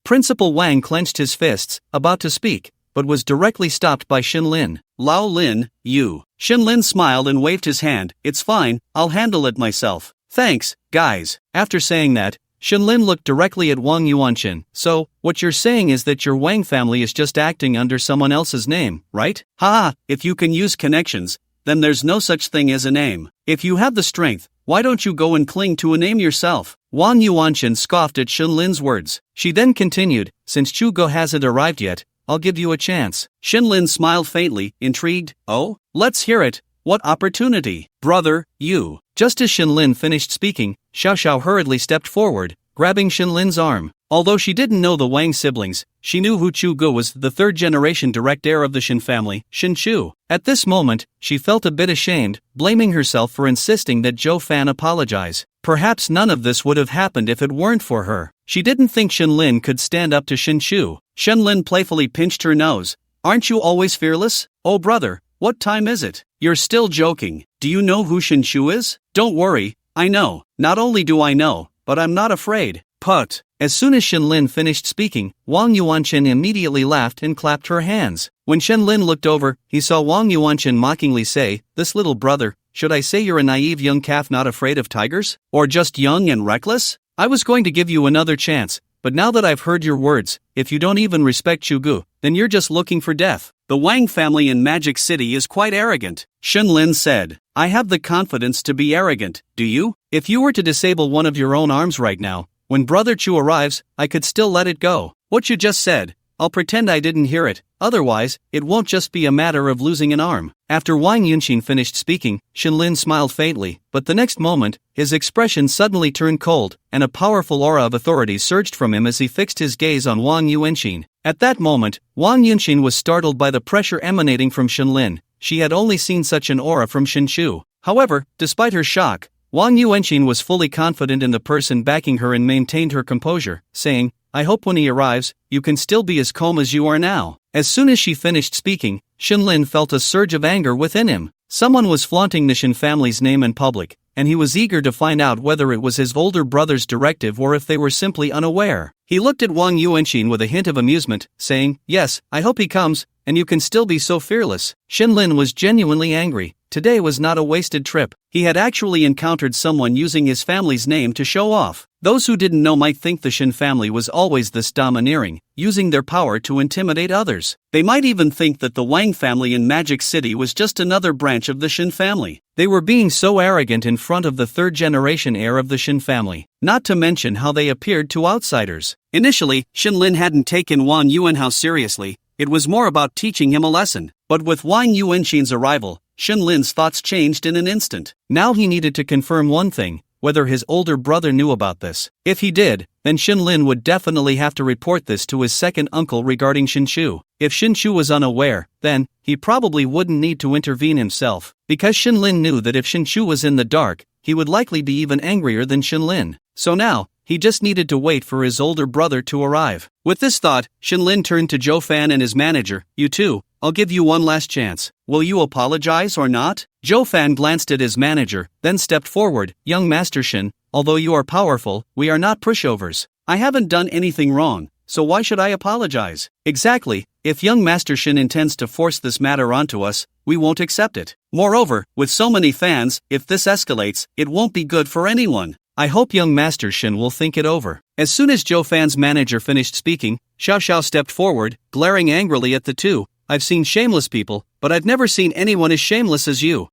Principal Wang clenched his fists, about to speak, but was directly stopped by Shinlin. Lao Lin, you. Shinlin smiled and waved his hand. It's fine, I'll handle it myself. Thanks, guys. After saying that, Shinlin looked directly at Wang Yuanqin. So, what you're saying is that your Wang family is just acting under someone else's name, right? Haha, if you can use connections, then there's no such thing as a name. If you have the strength, why don't you go and cling to a name yourself? Wang Yuanqin scoffed at Shinlin's words. She then continued, since Chugo hasn't arrived yet, I'll give you a chance. Shinlin smiled faintly, intrigued. Oh? Let's hear it. What opportunity? Brother, you. Just as Shinlin finished speaking, Xiao Xiao hurriedly stepped forward, grabbing Shinlin's arm. Although she didn't know the Wang siblings, she knew Hu Chugo was the third-generation direct heir of the Shin family, Shin Chu. At this moment, she felt a bit ashamed, blaming herself for insisting that Zhou Fan apologize. Perhaps none of this would have happened if it weren't for her. She didn't think Shinlin could stand up to Shin Chu. Shinlin playfully pinched her nose. Aren't you always fearless? Oh brother, what time is it? You're still joking. Do you know who Shin Chu is? Don't worry, I know. Not only do I know, but I'm not afraid. Put. As soon as Shinlin finished speaking, Wang Yuanqin immediately laughed and clapped her hands. When Shinlin looked over, he saw Wang Yuanqin mockingly say, this little brother, should I say you're a naive young calf not afraid of tigers? Or just young and reckless? I was going to give you another chance, but now that I've heard your words, if you don't even respect Chugu, then you're just looking for death. The Wang family in Magic City is quite arrogant, Shinlin said. I have the confidence to be arrogant, do you? If you were to disable one of your own arms right now, when Brother Chu arrives, I could still let it go. What you just said, I'll pretend I didn't hear it, otherwise, it won't just be a matter of losing an arm. After Wang Yunqin finished speaking, Shinlin smiled faintly, but the next moment, his expression suddenly turned cold, and a powerful aura of authority surged from him as he fixed his gaze on Wang Yuanqin. At that moment, Wang Yunqin was startled by the pressure emanating from Shinlin. She had only seen such an aura from Shin Chu. However, despite her shock, Wang Yuanqin was fully confident in the person backing her and maintained her composure, saying, I hope when he arrives, you can still be as calm as you are now. As soon as she finished speaking, Shinlin felt a surge of anger within him. Someone was flaunting the Shin family's name in public, and he was eager to find out whether it was his older brother's directive or if they were simply unaware. He looked at Wang Yuanqin with a hint of amusement, saying, yes, I hope he comes, and you can still be so fearless. Shinlin was genuinely angry. Today was not a wasted trip. He had actually encountered someone using his family's name to show off. Those who didn't know might think the Shin family was always this domineering, using their power to intimidate others. They might even think that the Wang family in Magic City was just another branch of the Shin family. They were being so arrogant in front of the third-generation heir of the Shin family, not to mention how they appeared to outsiders. Initially, Shinlin hadn't taken Wang Yuanhao seriously. It was more about teaching him a lesson. But with Wang Yuanqin's arrival, Shinlin's thoughts changed in an instant. Now he needed to confirm one thing, whether his older brother knew about this. If he did, then Shinlin would definitely have to report this to his second uncle regarding Shinshu. If Shinshu was unaware, then he probably wouldn't need to intervene himself, because Shinlin knew that if Shinshu was in the dark, he would likely be even angrier than Shinlin. So now, he just needed to wait for his older brother to arrive. With this thought, Shinlin turned to Zhou Fan and his manager. You two, I'll give you one last chance. Will you apologize or not? Zhou Fan glanced at his manager, then stepped forward. Young Master Shin, although you are powerful, we are not pushovers. I haven't done anything wrong, so why should I apologize? Exactly, if young Master Shin intends to force this matter onto us, we won't accept it. Moreover, with so many fans, if this escalates, it won't be good for anyone. I hope young Master Shin will think it over. As soon as Zhou Fan's manager finished speaking, Xiao Xiao stepped forward, glaring angrily at the two. I've seen shameless people, but I've never seen anyone as shameless as you.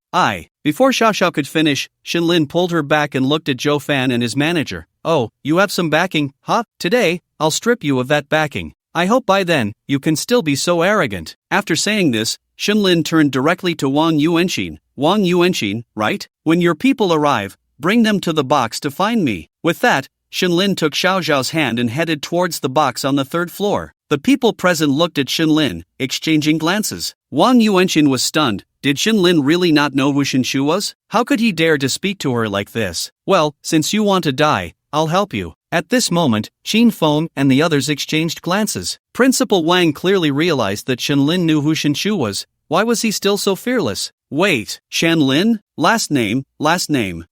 Before Xiao Xiao could finish, Shinlin pulled her back and looked at Zhou Fan and his manager. Oh, you have some backing, huh? Today, I'll strip you of that backing. I hope by then, you can still be so arrogant. After saying this, Shinlin turned directly to Wang Yuanqin. Wang Yuanqin, right? When your people arrive, bring them to the box to find me. With that, Shinlin took Xiao Xiao's hand and headed towards the box on the third floor. The people present looked at Shinlin, exchanging glances. Wang Yuanqin was stunned. Did Shinlin really not know who Shinshu was? How could he dare to speak to her like this? Well, since you want to die, I'll help you. At this moment, Qin Feng and the others exchanged glances. Principal Wang clearly realized that Shinlin knew who Shinshu was. Why was he still so fearless? Wait, Shanlin? Last name,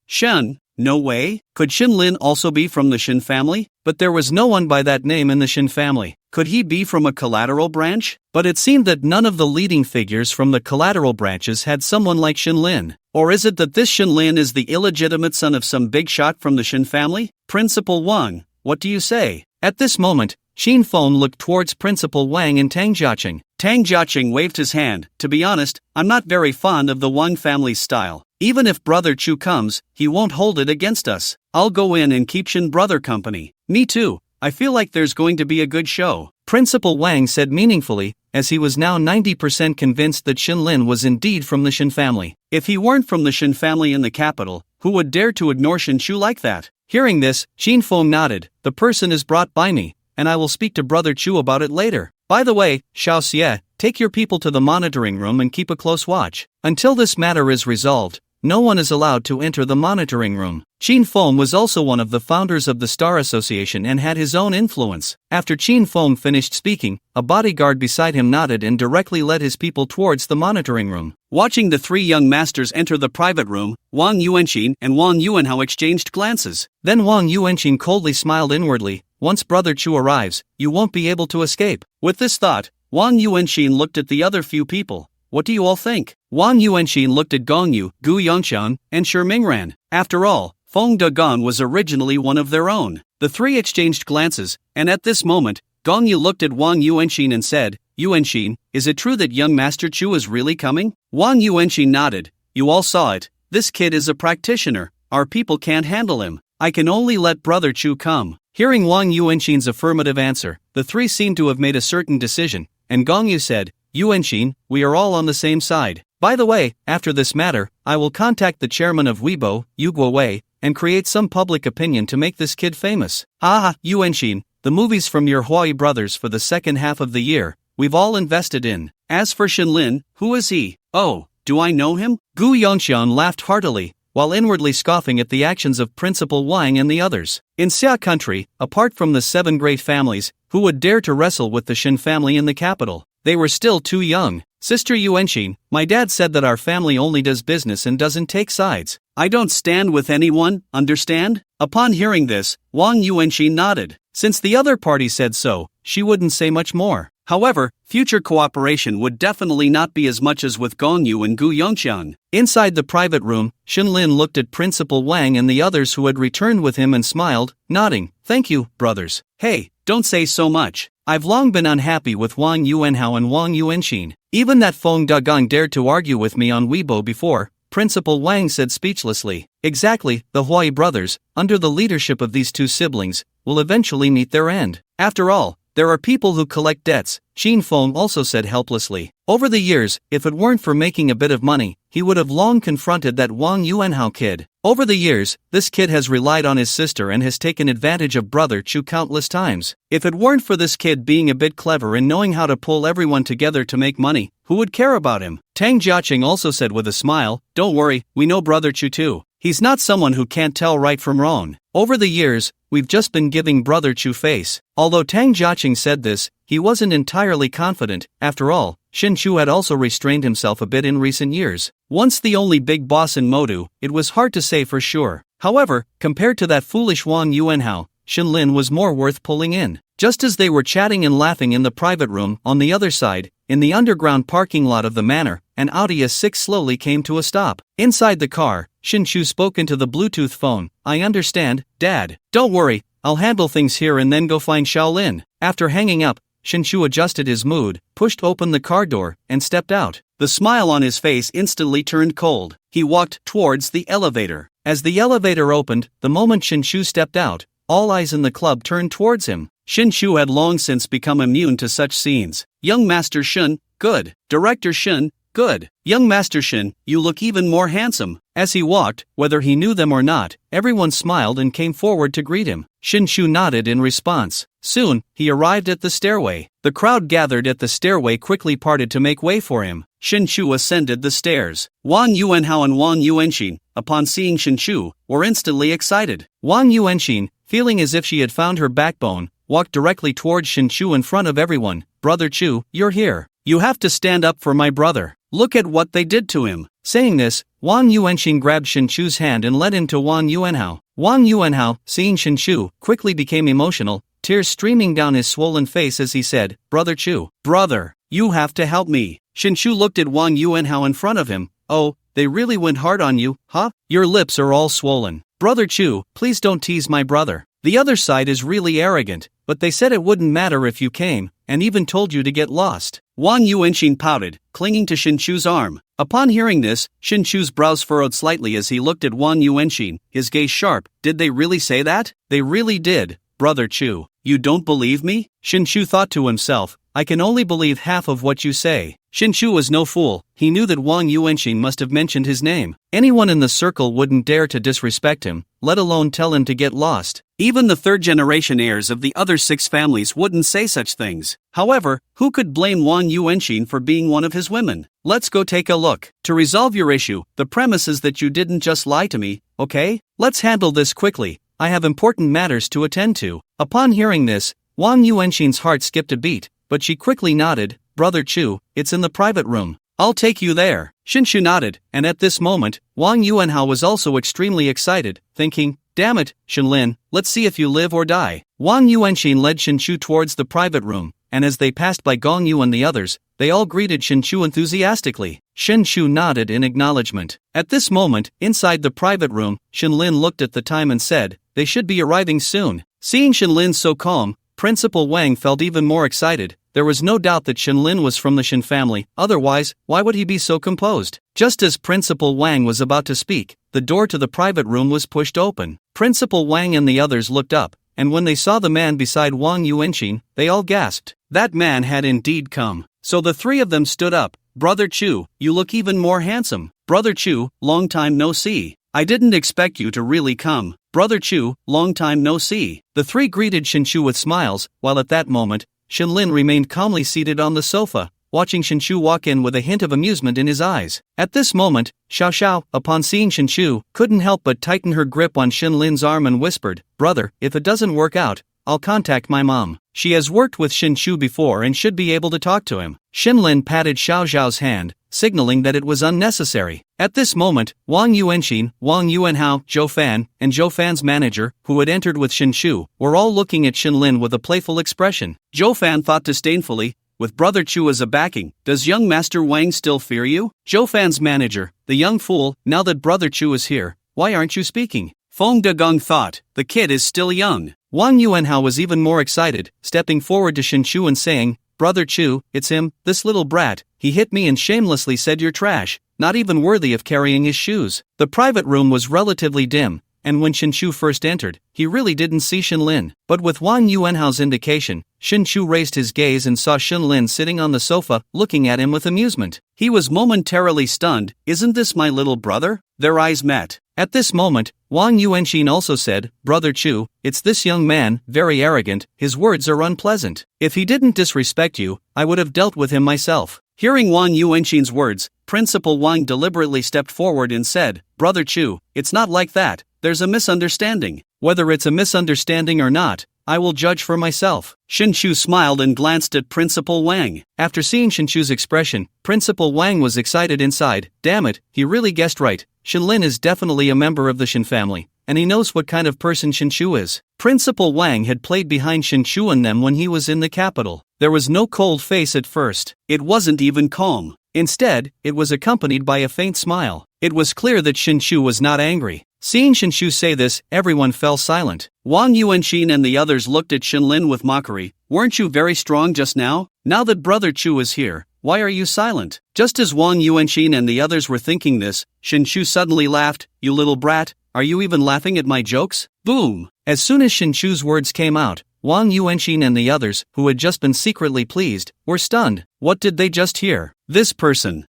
Shen. No way? Could Shin Lin also be from the Shin family? But there was no one by that name in the Shin family. Could he be from a collateral branch? But it seemed that none of the leading figures from the collateral branches had someone like Shin Lin. Or is it that this Shin Lin is the illegitimate son of some big shot from the Shin family? Principal Wang, what do you say? At this moment, Shin Feng looked towards Principal Wang and Tang Jiaqing. Tang Jiaqing waved his hand. To be honest, I'm not very fond of the Wang family's style. Even if Brother Chu comes, he won't hold it against us. I'll go in and keep Shin Brother company. Me too. I feel like there's going to be a good show. Principal Wang said meaningfully, as he was now 90% convinced that Shin Lin was indeed from the Shin family. If he weren't from the Shin family in the capital, who would dare to ignore Shin Chu like that? Hearing this, Shin Feng nodded. The person is brought by me, and I will speak to Brother Chu about it later. By the way, Xiao Xie, take your people to the monitoring room and keep a close watch. Until this matter is resolved, no one is allowed to enter the monitoring room. Qin Feng was also one of the founders of the Star Association and had his own influence. After Qin Feng finished speaking, a bodyguard beside him nodded and directly led his people towards the monitoring room. Watching the three young masters enter the private room, Wang Yuanqin and Wang Yuanhao exchanged glances. Then Wang Yuanqin coldly smiled inwardly. Once Brother Chu arrives, you won't be able to escape. With this thought, Wang Yuanqin looked at the other few people. What do you all think? Wang Yuanqin looked at Gong Yu, Gu Yongxian, and Shi Mingran. After all, Feng Dagon was originally one of their own. The three exchanged glances, and at this moment, Gong Yu looked at Wang Yuanqin and said, Yuanqin, is it true that young Master Chu is really coming? Wang Yuanqin nodded. You all saw it. This kid is a practitioner. Our people can't handle him. I can only let Brother Chu come. Hearing Wang Yuanqin's affirmative answer, the three seemed to have made a certain decision, and Gong Yu said, Yuanqin, we are all on the same side. By the way, after this matter, I will contact the chairman of Weibo, Yu Guowei, and create some public opinion to make this kid famous. Yuanqin, the movies from your Huai brothers for the second half of the year, we've all invested in. As for Shin Lin, who is he? Oh, do I know him? Gu Yongxian laughed heartily, while inwardly scoffing at the actions of Principal Wang and the others. In Xia country, apart from the 7 great families, who would dare to wrestle with the Shin family in the capital? They were still too young. Sister Yuanqin, my dad said that our family only does business and doesn't take sides. I don't stand with anyone, understand? Upon hearing this, Wang Yuanqin nodded. Since the other party said so, she wouldn't say much more. However, future cooperation would definitely not be as much as with Gong Yu and Gu Yongxian. Inside the private room, Shin Lin looked at Principal Wang and the others who had returned with him and smiled, nodding. Thank you, brothers. Hey, don't say so much. I've long been unhappy with Wang Yuanhao and Wang Yuanqin. Even that Feng Dagang dared to argue with me on Weibo before, Principal Wang said speechlessly. Exactly, the Huai brothers, under the leadership of these two siblings, will eventually meet their end. After all, there are people who collect debts, Qin Feng also said helplessly. Over the years, if it weren't for making a bit of money, he would have long confronted that Wang Yuanhao kid. Over the years, this kid has relied on his sister and has taken advantage of Brother Chu countless times. If it weren't for this kid being a bit clever and knowing how to pull everyone together to make money, who would care about him? Tang Jiaqing also said with a smile, don't worry, we know Brother Chu too. He's not someone who can't tell right from wrong. Over the years, we've just been giving Brother Chu face. Although Tang Jiaqing said this, he wasn't entirely confident. After all, Shin Chu had also restrained himself a bit in recent years. Once the only big boss in Modu, it was hard to say for sure. However, compared to that foolish Wang Yuanhao, Shin Lin was more worth pulling in. Just as they were chatting and laughing in the private room, on the other side, in the underground parking lot of the manor, an Audi A6 slowly came to a stop. Inside the car, Shin Chu spoke into the Bluetooth phone. I understand, Dad. Don't worry, I'll handle things here and then go find Shaolin. After hanging up, Shin Chu adjusted his mood, pushed open the car door, and stepped out. The smile on his face instantly turned cold. He walked towards the elevator. As the elevator opened, the moment Shin Chu stepped out, all eyes in the club turned towards him. Shin Chu had long since become immune to such scenes. Young Master Shin, good. Director Shin, good. Young Master Shin, you look even more handsome. As he walked, whether he knew them or not, everyone smiled and came forward to greet him. Shin Chu nodded in response. Soon, he arrived at the stairway. The crowd gathered at the stairway quickly parted to make way for him. Shin Chu ascended the stairs. Wang Yuanhao and Wang Yuanqin, upon seeing Shin Chu, were instantly excited. Wang Yuanqin, feeling as if she had found her backbone, walked directly towards Shin Chu in front of everyone. Brother Chu, you're here. You have to stand up for my brother. Look at what they did to him. Saying this, Wang Yuanxin grabbed Shinchu's hand and led him to Wang Yuanhao. Wang Yuanhao, seeing Shinchu, quickly became emotional, tears streaming down his swollen face as he said, "Brother Chu, brother, you have to help me." Shinchu looked at Wang Yuanhao in front of him. "Oh, they really went hard on you, huh? Your lips are all swollen. Brother Chu, please don't tease my brother. The other side is really arrogant, but they said it wouldn't matter if you came, and even told you to get lost." Wang Yuanxin pouted, clinging to Shinchu's arm. Upon hearing this, Shinchu's brows furrowed slightly as he looked at Wang Yuanxin, his gaze sharp. Did they really say that? They really did. Brother Chu, you don't believe me? Shinchu thought to himself, I can only believe half of what you say. Shinchu was no fool, he knew that Wang Yuanxin must have mentioned his name. Anyone in the circle wouldn't dare to disrespect him, let alone tell him to get lost. Even the third-generation heirs of the other 6 families wouldn't say such things. However, who could blame Wang Yuanxin for being one of his women? Let's go take a look. To resolve your issue, the premise is that you didn't just lie to me, okay? Let's handle this quickly. I have important matters to attend to. Upon hearing this, Wang Yuanxin's heart skipped a beat, but she quickly nodded. Brother Chu, it's in the private room. I'll take you there. Shinchu nodded, and at this moment, Wang Yuanhao was also extremely excited, thinking, damn it, Shinlin, let's see if you live or die. Wang Yuanxin led Shinchu towards the private room, and as they passed by Gong Yu and the others, they all greeted Shinchu enthusiastically. Shinchu nodded in acknowledgement. At this moment, inside the private room, Shinlin looked at the time and said, they should be arriving soon. Seeing Shinlin so calm, Principal Wang felt even more excited. There was no doubt that Shinlin was from the Shin family, otherwise, why would he be so composed? Just as Principal Wang was about to speak, the door to the private room was pushed open. Principal Wang and the others looked up, and when they saw the man beside Wang Yuanxin, they all gasped. That man had indeed come. So the 3 of them stood up. Brother Chu, you look even more handsome. Brother Chu, long time no see. I didn't expect you to really come. Brother Chu, long time no see. The 3 greeted Shinchu with smiles, while at that moment, Shinlin remained calmly seated on the sofa, watching Shinchu walk in with a hint of amusement in his eyes. At this moment, Xiao Xiao, upon seeing Shinchu, couldn't help but tighten her grip on Shinlin's arm and whispered, brother, if it doesn't work out, I'll contact my mom. She has worked with Shinchu before and should be able to talk to him. Shinlin patted Xiao Xiao's hand, signaling that it was unnecessary. At this moment, Wang Yuanxin, Wang Yuanhao, Zhou Fan, and Zhou Fan's manager, who had entered with Shinchu, were all looking at Shinlin with a playful expression. Zhou Fan thought disdainfully, with Brother Chu as a backing, does young Master Wang still fear you? Zhou Fan's manager, the young fool, now that Brother Chu is here, why aren't you speaking? Feng Degong thought, the kid is still young. Wang Yuanhao was even more excited, stepping forward to Shinchu and saying, Brother Chu, it's him, this little brat, he hit me and shamelessly said you're trash, not even worthy of carrying his shoes. The private room was relatively dim, and when Shinchu first entered, he really didn't see Shinlin. But with Wang Yuanhao's indication, Shinchu raised his gaze and saw Shinlin sitting on the sofa, looking at him with amusement. He was momentarily stunned. Isn't this my little brother? Their eyes met. At this moment, Wang Yuanxin also said, Brother Chu, it's this young man, very arrogant, his words are unpleasant. If he didn't disrespect you, I would have dealt with him myself. Hearing Wang Yuanxin's words, Principal Wang deliberately stepped forward and said, Brother Chu, it's not like that, there's a misunderstanding. Whether it's a misunderstanding or not, I will judge for myself. Shinchu smiled and glanced at Principal Wang. After seeing Shinchu's expression, Principal Wang was excited inside. Damn it, he really guessed right. Shinlin is definitely a member of the Shin family, and he knows what kind of person Shinchu is. Principal Wang had played behind Shinchu and them when he was in the capital. There was no cold face at first. It wasn't even calm. Instead, it was accompanied by a faint smile. It was clear that Shinchu was not angry. Seeing Shinchu say this, everyone fell silent. Wang Yuanxin and the others looked at Shinlin with mockery. Weren't you very strong just now? Now that Brother Chu is here, why are you silent? Just as Wang Yuanxin and the others were thinking this, Shinchu suddenly laughed. You little brat, are you even laughing at my jokes? Boom! As soon as Shinchu's words came out, Wang Yuanxin and the others, who had just been secretly pleased, were stunned. What did they just hear? This person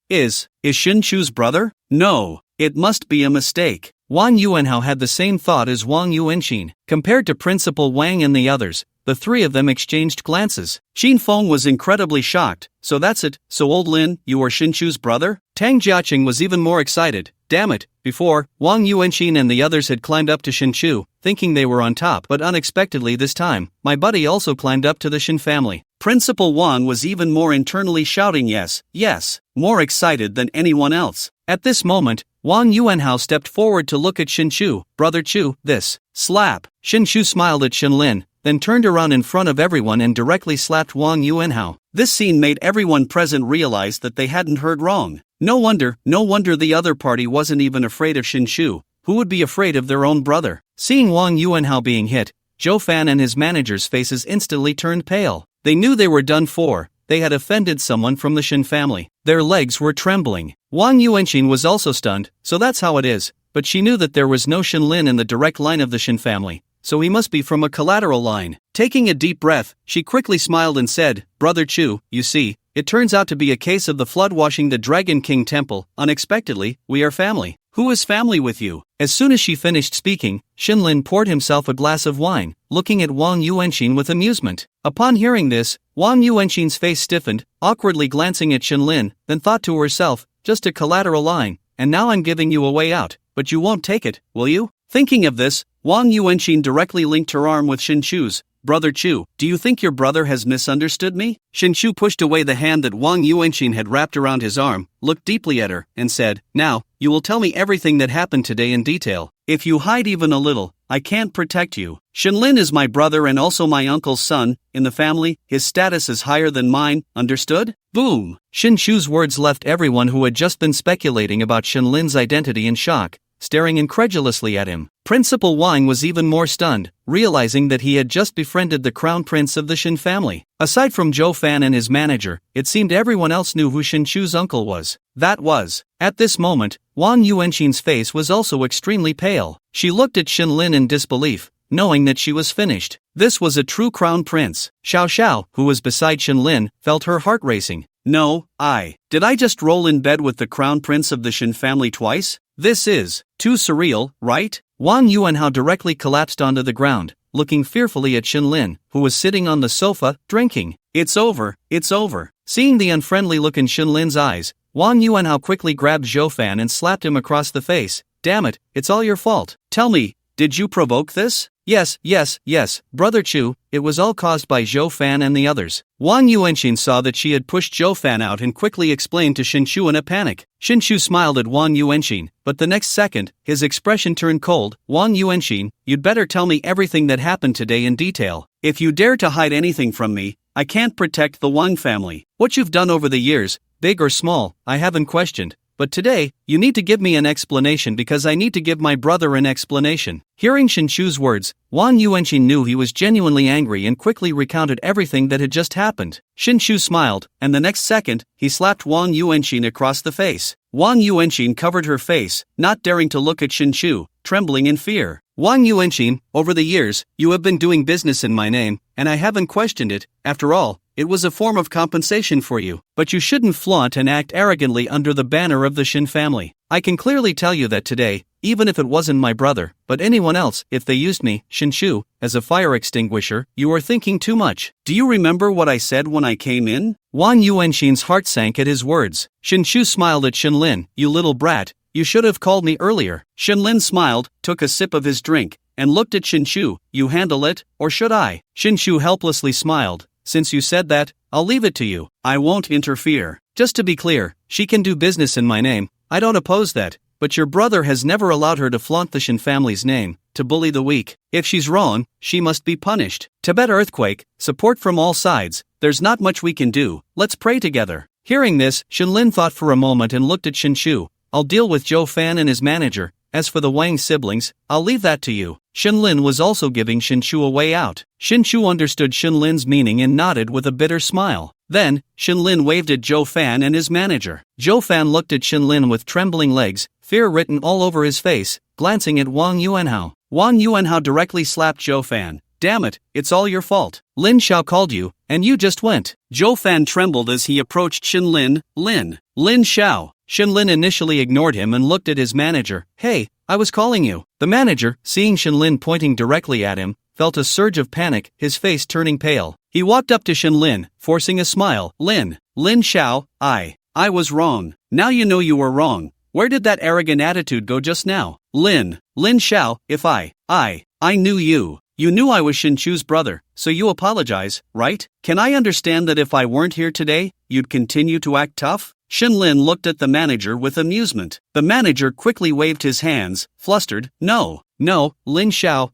is Shinchu's brother? No, it must be a mistake. Wang Yuanhao had the same thought as Wang Yuanxin. Compared to Principal Wang and the others, the 3 of them exchanged glances. Qin Feng was incredibly shocked. So that's it, so old Lin, you are Shinchu's brother? Tang Jiaqing was even more excited. Damn it, before, Wang Yuanxin and the others had climbed up to Shinchu, thinking they were on top, but unexpectedly this time, my buddy also climbed up to the Shin family. Principal Wang was even more internally shouting yes, yes, more excited than anyone else. At this moment, Wang Yuanhao stepped forward to look at Shin-Chu. Brother Chu, this. Slap. Shin-Chu smiled at Shin-Lin, then turned around in front of everyone and directly slapped Wang Yuanhao. This scene made everyone present realize that they hadn't heard wrong. No wonder the other party wasn't even afraid of Shin-Chu, who would be afraid of their own brother. Seeing Wang Yuanhao being hit, Zhou Fan and his manager's faces instantly turned pale. They knew they were done for. They had offended someone from the Shin family. Their legs were trembling. Wang Yuanxin was also stunned, so that's how it is, but she knew that there was no Shin-Lin in the direct line of the Shin family, so he must be from a collateral line. Taking a deep breath, she quickly smiled and said, Brother Chu, you see, it turns out to be a case of the flood washing the Dragon King temple. Unexpectedly, we are family. Who is family with you? As soon as she finished speaking, Shin-Lin poured himself a glass of wine, looking at Wang Yuanxin with amusement. Upon hearing this, Wang Yuanxin's face stiffened, awkwardly glancing at Shin-Lin, then thought to herself, just a collateral line, and now I'm giving you a way out, but you won't take it, will you? Thinking of this, Wang Yuanxin directly linked her arm with Shin-Chu's. Brother Chu, do you think your brother has misunderstood me? Shin-Chu pushed away the hand that Wang Yuanxin had wrapped around his arm, looked deeply at her, and said, Now, you will tell me everything that happened today in detail. If you hide even a little, I can't protect you. Shin-Lin is my brother and also my uncle's son. In the family, his status is higher than mine, understood? Boom! Shin-Chu's words left everyone who had just been speculating about Shin-Lin's identity in shock, staring incredulously at him. Principal Wang was even more stunned, realizing that he had just befriended the crown prince of the Shin family. Aside from Zhou Fan and his manager, it seemed everyone else knew who Shin-Chu's uncle was. That was. At this moment, Wang Yuanxin's face was also extremely pale. She looked at Shin-Lin in disbelief, knowing that she was finished. This was a true crown prince. Xiao Xiao, who was beside Shin-Lin, felt her heart racing. No, did I just roll in bed with the crown prince of the Shin family twice? This is too surreal, right? Wang Yuanhao directly collapsed onto the ground, looking fearfully at Shin-Lin, who was sitting on the sofa, drinking. It's over, it's over. Seeing the unfriendly look in Shin-Lin's eyes, Wang Yuanhao quickly grabbed Zhou Fan and slapped him across the face. Damn it, it's all your fault. Tell me, did you provoke this? Yes, Brother Chu, it was all caused by Zhou Fan and the others. Wang Yuanxin saw that she had pushed Zhou Fan out and quickly explained to Shin-Chu in a panic. Shin-Chu smiled at Wang Yuanxin, but the next second, his expression turned cold. Wang Yuanxin, you'd better tell me everything that happened today in detail. If you dare to hide anything from me, I can't protect the Wang family. What you've done over the years, big or small, I haven't questioned. But today, you need to give me an explanation because I need to give my brother an explanation. Hearing Shin-Chu's words, Wang Yuanxin knew he was genuinely angry and quickly recounted everything that had just happened. Shin-Chu smiled, and the next second, he slapped Wang Yuanxin across the face. Wang Yuanxin covered her face, not daring to look at Shin-Chu, trembling in fear. Wang Yuanxin, over the years, you have been doing business in my name, and I haven't questioned it. After all, it was a form of compensation for you. But you shouldn't flaunt and act arrogantly under the banner of the Shin family. I can clearly tell you that today, even if it wasn't my brother, but anyone else, if they used me, Shin-Chu, as a fire extinguisher, you are thinking too much. Do you remember what I said when I came in? Wang Yuanxin's heart sank at his words. Shin-Chu smiled at Shin-Lin. You little brat, you should have called me earlier. Shin-Lin smiled, took a sip of his drink, and looked at Shin-Chu. You handle it, or should I? Shin-Chu helplessly smiled. Since you said that, I'll leave it to you. I won't interfere. Just to be clear, she can do business in my name. I don't oppose that, but your brother has never allowed her to flaunt the Shin family's name, to bully the weak. If she's wrong, she must be punished. Tibet earthquake, support from all sides. There's not much we can do. Let's pray together. Hearing this, Shin-Lin thought for a moment and looked at Shin-Chu. I'll deal with Zhou Fan and his manager. As for the Wang siblings, I'll leave that to you. Shin-Lin was also giving Shin-Chu a way out. Shin-Chu understood Shin-Lin's meaning and nodded with a bitter smile. Then, Shin-Lin waved at Zhou Fan and his manager. Zhou Fan looked at Shin-Lin with trembling legs, fear written all over his face, glancing at Wang Yuanhao. Wang Yuanhao directly slapped Zhou Fan. Damn it, it's all your fault. Lin Xiao called you, and you just went. Zhou Fan trembled as he approached Shin-Lin. Lin Xiao. Shin-Lin initially ignored him and looked at his manager. Hey, I was calling you. The manager, seeing Shin-Lin pointing directly at him, felt a surge of panic, his face turning pale. He walked up to Shin-Lin, forcing a smile. Lin Xiao, I was wrong. Now you know you were wrong. Where did that arrogant attitude go just now? Lin Xiao, if I knew you. You knew I was Shinchu's brother, so you apologize, right? Can I understand that if I weren't here today, you'd continue to act tough? Shinlin looked at the manager with amusement. The manager quickly waved his hands, flustered. No, Lin Xiao,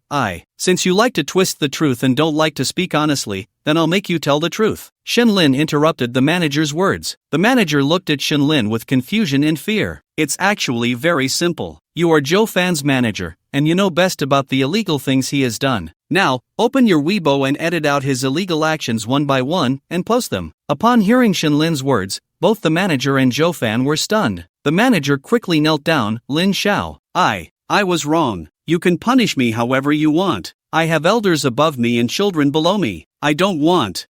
since you like to twist the truth and don't like to speak honestly, then I'll make you tell the truth. Shinlin interrupted the manager's words. The manager looked at Shinlin with confusion and fear. It's actually very simple. You are Zhou Fan's manager, and you know best about the illegal things he has done. Now, open your Weibo and edit out his illegal actions one by one, and post them. Upon hearing Shinlin's words, both the manager and Zhou Fan were stunned. The manager quickly knelt down. Lin Xiao, I was wrong. You can punish me however you want. I have elders above me and children below me. I don't want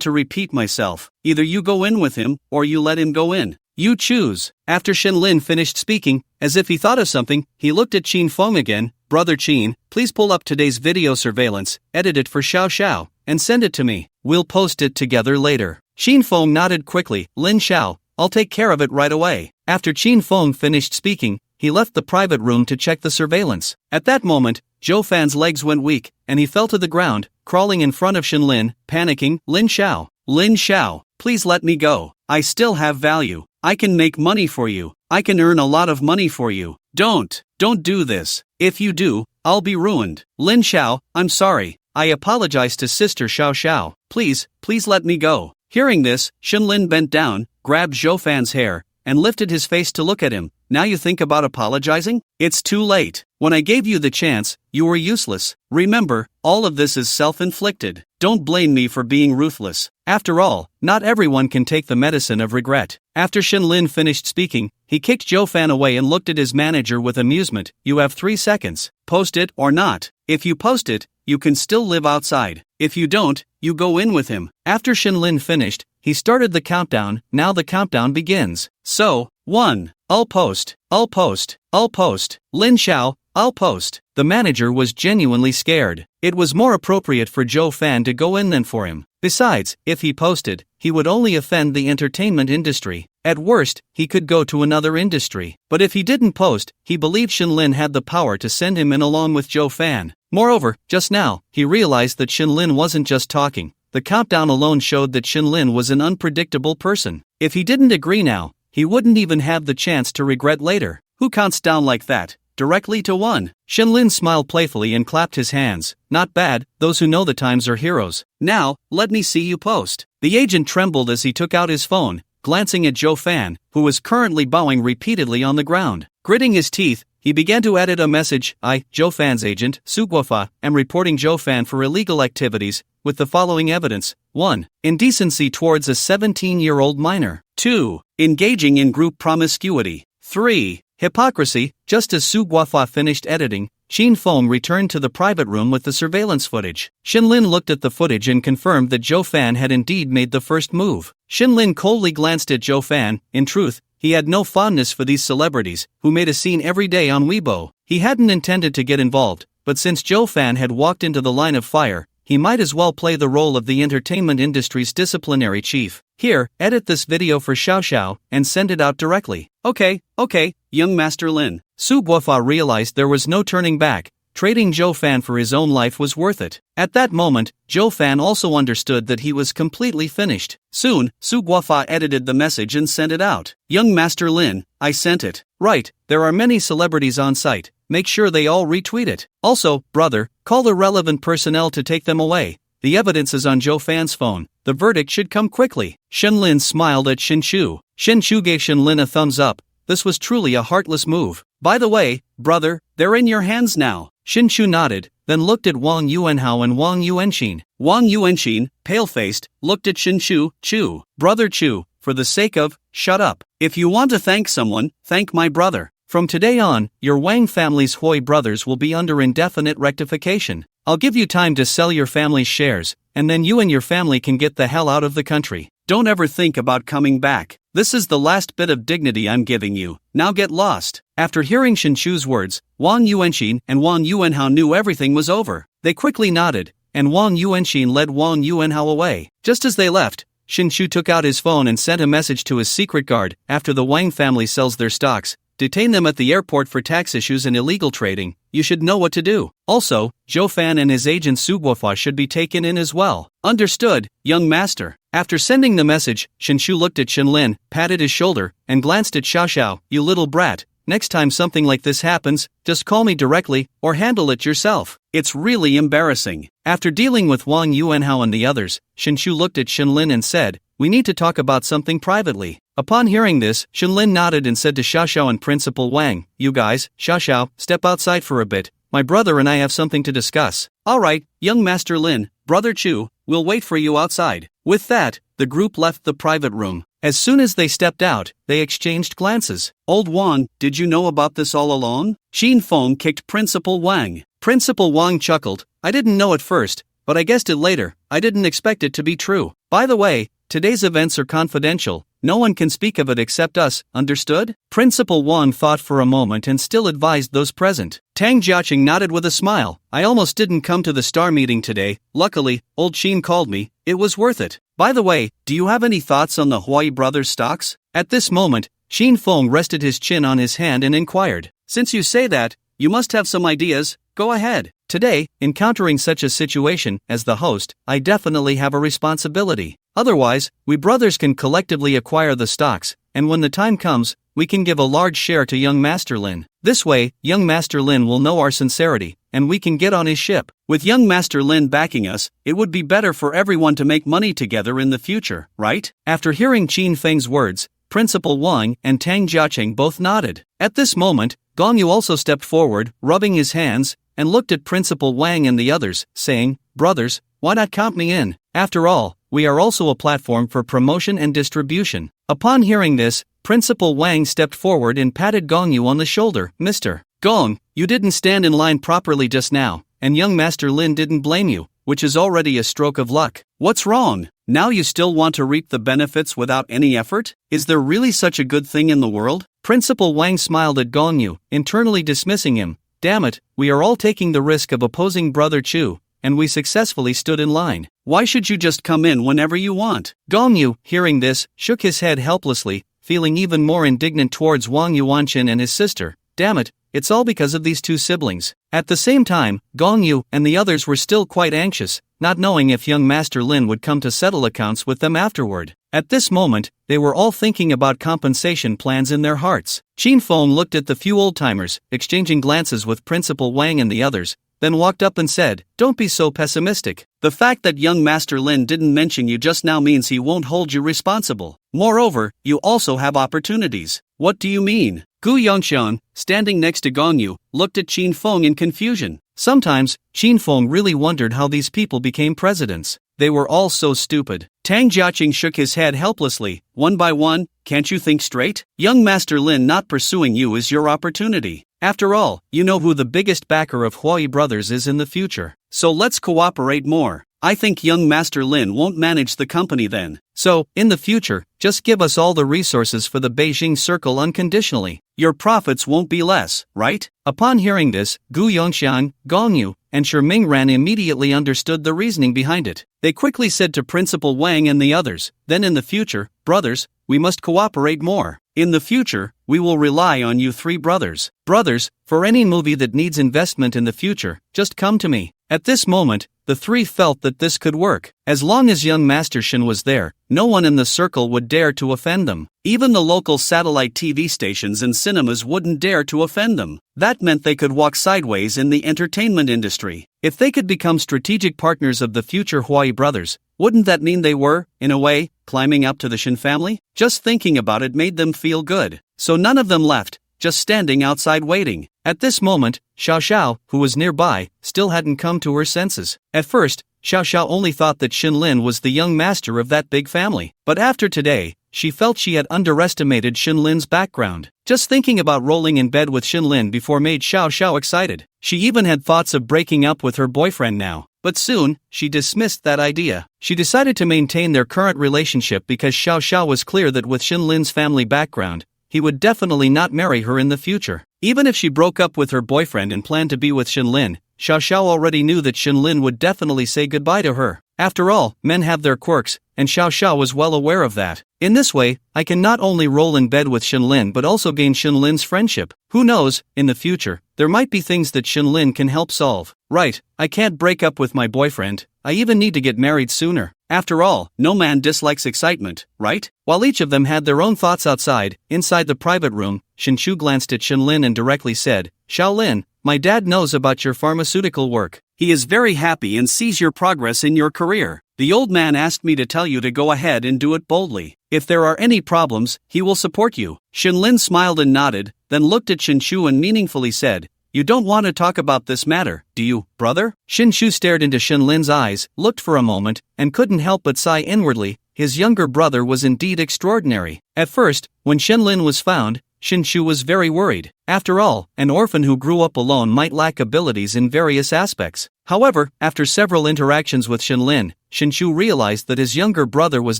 to repeat myself. Either you go in with him, or you let him go in. You choose. After Shinlin finished speaking, as if he thought of something, he looked at Qin Feng again. Brother Qin, please pull up today's video surveillance, edit it for Xiao Xiao, and send it to me. We'll post it together later. Qin Feng nodded quickly. Lin Xiao, I'll take care of it right away. After Qin Feng finished speaking, he left the private room to check the surveillance. At that moment, Zhou Fan's legs went weak, and he fell to the ground, crawling in front of Shinlin, panicking. Lin Xiao, please let me go. I still have value. I can make money for you. I can earn a lot of money for you. Don't do this. If you do, I'll be ruined. Lin Xiao, I'm sorry. I apologize to Sister Xiao Xiao. Please let me go. Hearing this, Shinlin bent down, grabbed Zhou Fan's hair, and lifted his face to look at him. Now you think about apologizing? It's too late. When I gave you the chance, you were useless. Remember, all of this is self-inflicted. Don't blame me for being ruthless. After all, not everyone can take the medicine of regret. After Shinlin finished speaking, he kicked Zhou Fan away and looked at his manager with amusement. You have 3 seconds. Post it or not. If you post it, you can still live outside. If you don't, you go in with him. After Shinlin finished, he started the countdown. Now the countdown begins. So, 1. I'll post. Lin Xiao, I'll post. The manager was genuinely scared. It was more appropriate for Zhou Fan to go in than for him. Besides, if he posted, he would only offend the entertainment industry. At worst, he could go to another industry. But if he didn't post, he believed Shinlin had the power to send him in along with Zhou Fan. Moreover, just now, he realized that Shinlin wasn't just talking. The countdown alone showed that Shinlin was an unpredictable person. If he didn't agree now, he wouldn't even have the chance to regret later. Who counts down like that? Directly to 1. Shinlin smiled playfully and clapped his hands. Not bad, those who know the times are heroes. Now, let me see you post. The agent trembled as he took out his phone, glancing at Zhou Fan, who was currently bowing repeatedly on the ground. Gritting his teeth, he began to edit a message. I, Zhou Fan's agent, Su Guofa, am reporting Zhou Fan for illegal activities, with the following evidence. 1. Indecency towards a 17-year-old minor. 2. Engaging in group promiscuity. 3. Hypocrisy. Just as Su Guofa finished editing, Qin Feng returned to the private room with the surveillance footage. Shinlin looked at the footage and confirmed that Zhou Fan had indeed made the first move. Shinlin coldly glanced at Zhou Fan. In truth, he had no fondness for these celebrities, who made a scene every day on Weibo. He hadn't intended to get involved, but since Zhou Fan had walked into the line of fire, he might as well play the role of the entertainment industry's disciplinary chief. Here, edit this video for Xiao Xiao, and send it out directly. Okay, young Master Lin. Su Guofa realized there was no turning back. Trading Zhou Fan for his own life was worth it. At that moment, Zhou Fan also understood that he was completely finished. Soon, Su Guofa edited the message and sent it out. Young Master Lin, I sent it. Right, there are many celebrities on site. Make sure they all retweet it. Also, brother, call the relevant personnel to take them away. The evidence is on Zhou Fan's phone. The verdict should come quickly. Shinlin smiled at Shinshu. Shinshu gave Shinlin a thumbs up. This was truly a heartless move. By the way, brother, they're in your hands now. Shinshu nodded, then looked at Wang Yuanhao and Wang Yuanxin. Wang Yuanxin, pale-faced, looked at Shinshu. Chu, brother Chu, for the sake of, shut up. If you want to thank someone, thank my brother. From today on, your Wang family's Hui brothers will be under indefinite rectification. I'll give you time to sell your family's shares, and then you and your family can get the hell out of the country. Don't ever think about coming back. This is the last bit of dignity I'm giving you. Now get lost. After hearing Shinshu's words, Wang Yuanxin and Wang Yuanhao knew everything was over. They quickly nodded, and Wang Yuanxin led Wang Yuanhao away. Just as they left, Shinshu took out his phone and sent a message to his secret guard. After the Wang family sells their stocks, detain them at the airport for tax issues and illegal trading. You should know what to do. Also, Zhou Fan and his agent Su Guofa should be taken in as well. Understood, young master. After sending the message, Shen Shu looked at Shen Lin, patted his shoulder, and glanced at Xiao Xiao. You little brat. Next time something like this happens, just call me directly, or handle it yourself. It's really embarrassing. After dealing with Wang Yuanhao and the others, Shen Shu looked at Shen Lin and said, we need to talk about something privately. Upon hearing this, Shen Lin nodded and said to Xiao Xiao and Principal Wang, you guys, Xiao Xiao, step outside for a bit. My brother and I have something to discuss. Alright, young Master Lin, Brother Chu, we'll wait for you outside. With that, the group left the private room. As soon as they stepped out, they exchanged glances. Old Wang, did you know about this all along? Qin Feng kicked Principal Wang. Principal Wang chuckled. I didn't know at first, but I guessed it later. I didn't expect it to be true. By the way, today's events are confidential. No one can speak of it except us, understood? Principal Wang thought for a moment and still advised those present. Tang Jiaqing nodded with a smile. I almost didn't come to the star meeting today. Luckily, old Qin called me. It was worth it. By the way, do you have any thoughts on the Huai brothers' stocks? At this moment, Qin Feng rested his chin on his hand and inquired. Since you say that, you must have some ideas. Go ahead. Today, encountering such a situation, as the host, I definitely have a responsibility. Otherwise, we brothers can collectively acquire the stocks, and when the time comes, we can give a large share to young Master Lin. This way, young Master Lin will know our sincerity, and we can get on his ship. With young Master Lin backing us, it would be better for everyone to make money together in the future, right? After hearing Qin Feng's words, Principal Wang and Tang Jiaqing both nodded. At this moment, Gong Yu also stepped forward, rubbing his hands, and looked at Principal Wang and the others, saying, brothers, why not count me in? After all, we are also a platform for promotion and distribution. Upon hearing this, Principal Wang stepped forward and patted Gong Yu on the shoulder. Mr. Gong, you didn't stand in line properly just now, and young Master Lin didn't blame you, which is already a stroke of luck. What's wrong? Now you still want to reap the benefits without any effort? Is there really such a good thing in the world? Principal Wang smiled at Gong Yu, internally dismissing him. Damn it, we are all taking the risk of opposing Brother Chu, and we successfully stood in line. Why should you just come in whenever you want? Gong Yu, hearing this, shook his head helplessly, feeling even more indignant towards Wang Yuanqin and his sister. Damn it, it's all because of these two siblings. At the same time, Gong Yu and the others were still quite anxious, not knowing if young Master Lin would come to settle accounts with them afterward. At this moment, they were all thinking about compensation plans in their hearts. Qin Feng looked at the few old-timers, exchanging glances with Principal Wang and the others, then walked up and said, don't be so pessimistic. The fact that young Master Lin didn't mention you just now means he won't hold you responsible. Moreover, you also have opportunities. What do you mean? Gu Yongxian, standing next to Gong Yu, looked at Qin Feng in confusion. Sometimes, Qin Feng really wondered how these people became presidents. They were all so stupid. Tang Jiaqing shook his head helplessly. One by one, can't you think straight? Young Master Lin not pursuing you is your opportunity. After all, you know who the biggest backer of Huai Brothers is in the future. So let's cooperate more. I think young Master Lin won't manage the company then. So, in the future, just give us all the resources for the Beijing Circle unconditionally. Your profits won't be less, right? Upon hearing this, Gu Yongxian, Gong Yu, and Shi Mingran immediately understood the reasoning behind it. They quickly said to Principal Wang and the others, then in the future, brothers, we must cooperate more. In the future, we will rely on you three brothers. Brothers, for any movie that needs investment in the future, just come to me. At this moment, the three felt that this could work. As long as young Master Shen was there, no one in the circle would dare to offend them. Even the local satellite TV stations and cinemas wouldn't dare to offend them. That meant they could walk sideways in the entertainment industry. If they could become strategic partners of the future Huai brothers, wouldn't that mean they were, in a way, climbing up to the Shen family? Just thinking about it made them feel good. So none of them left, just standing outside waiting. At this moment, Xiao Xiao, who was nearby, still hadn't come to her senses. At first, Xiao Xiao only thought that Shen Lin was the young master of that big family. But after today, she felt she had underestimated Shen Lin's background. Just thinking about rolling in bed with Shen Lin before made Xiao Xiao excited. She even had thoughts of breaking up with her boyfriend now. But soon, she dismissed that idea. She decided to maintain their current relationship because Xiao Xiao was clear that with Shen Lin's family background, he would definitely not marry her in the future. Even if she broke up with her boyfriend and planned to be with Shen Lin, Xiao Xiao already knew that Shen Lin would definitely say goodbye to her. After all, men have their quirks, and Xiao Xiao was well aware of that. In this way, I can not only roll in bed with Shenlin but also gain Shenlin's friendship. Who knows, in the future, there might be things that Shenlin can help solve. Right, I can't break up with my boyfriend, I even need to get married sooner. After all, no man dislikes excitement, right? While each of them had their own thoughts outside, inside the private room, Shenchu glanced at Shenlin and directly said, Xiaolin, my dad knows about your pharmaceutical work. He is very happy and sees your progress in your career. The old man asked me to tell you to go ahead and do it boldly. If there are any problems, he will support you. Shenlin smiled and nodded, then looked at Shenchu and meaningfully said, You don't want to talk about this matter, do you, brother? Shenchu stared into Shenlin's eyes, looked for a moment, and couldn't help but sigh inwardly. His younger brother was indeed extraordinary. At first, when Shenlin was found, Shenchu was very worried. After all, an orphan who grew up alone might lack abilities in various aspects. However, after several interactions with Shenlin, Shenchu realized that his younger brother was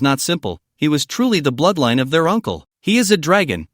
not simple, he was truly the bloodline of their uncle. He is a dragon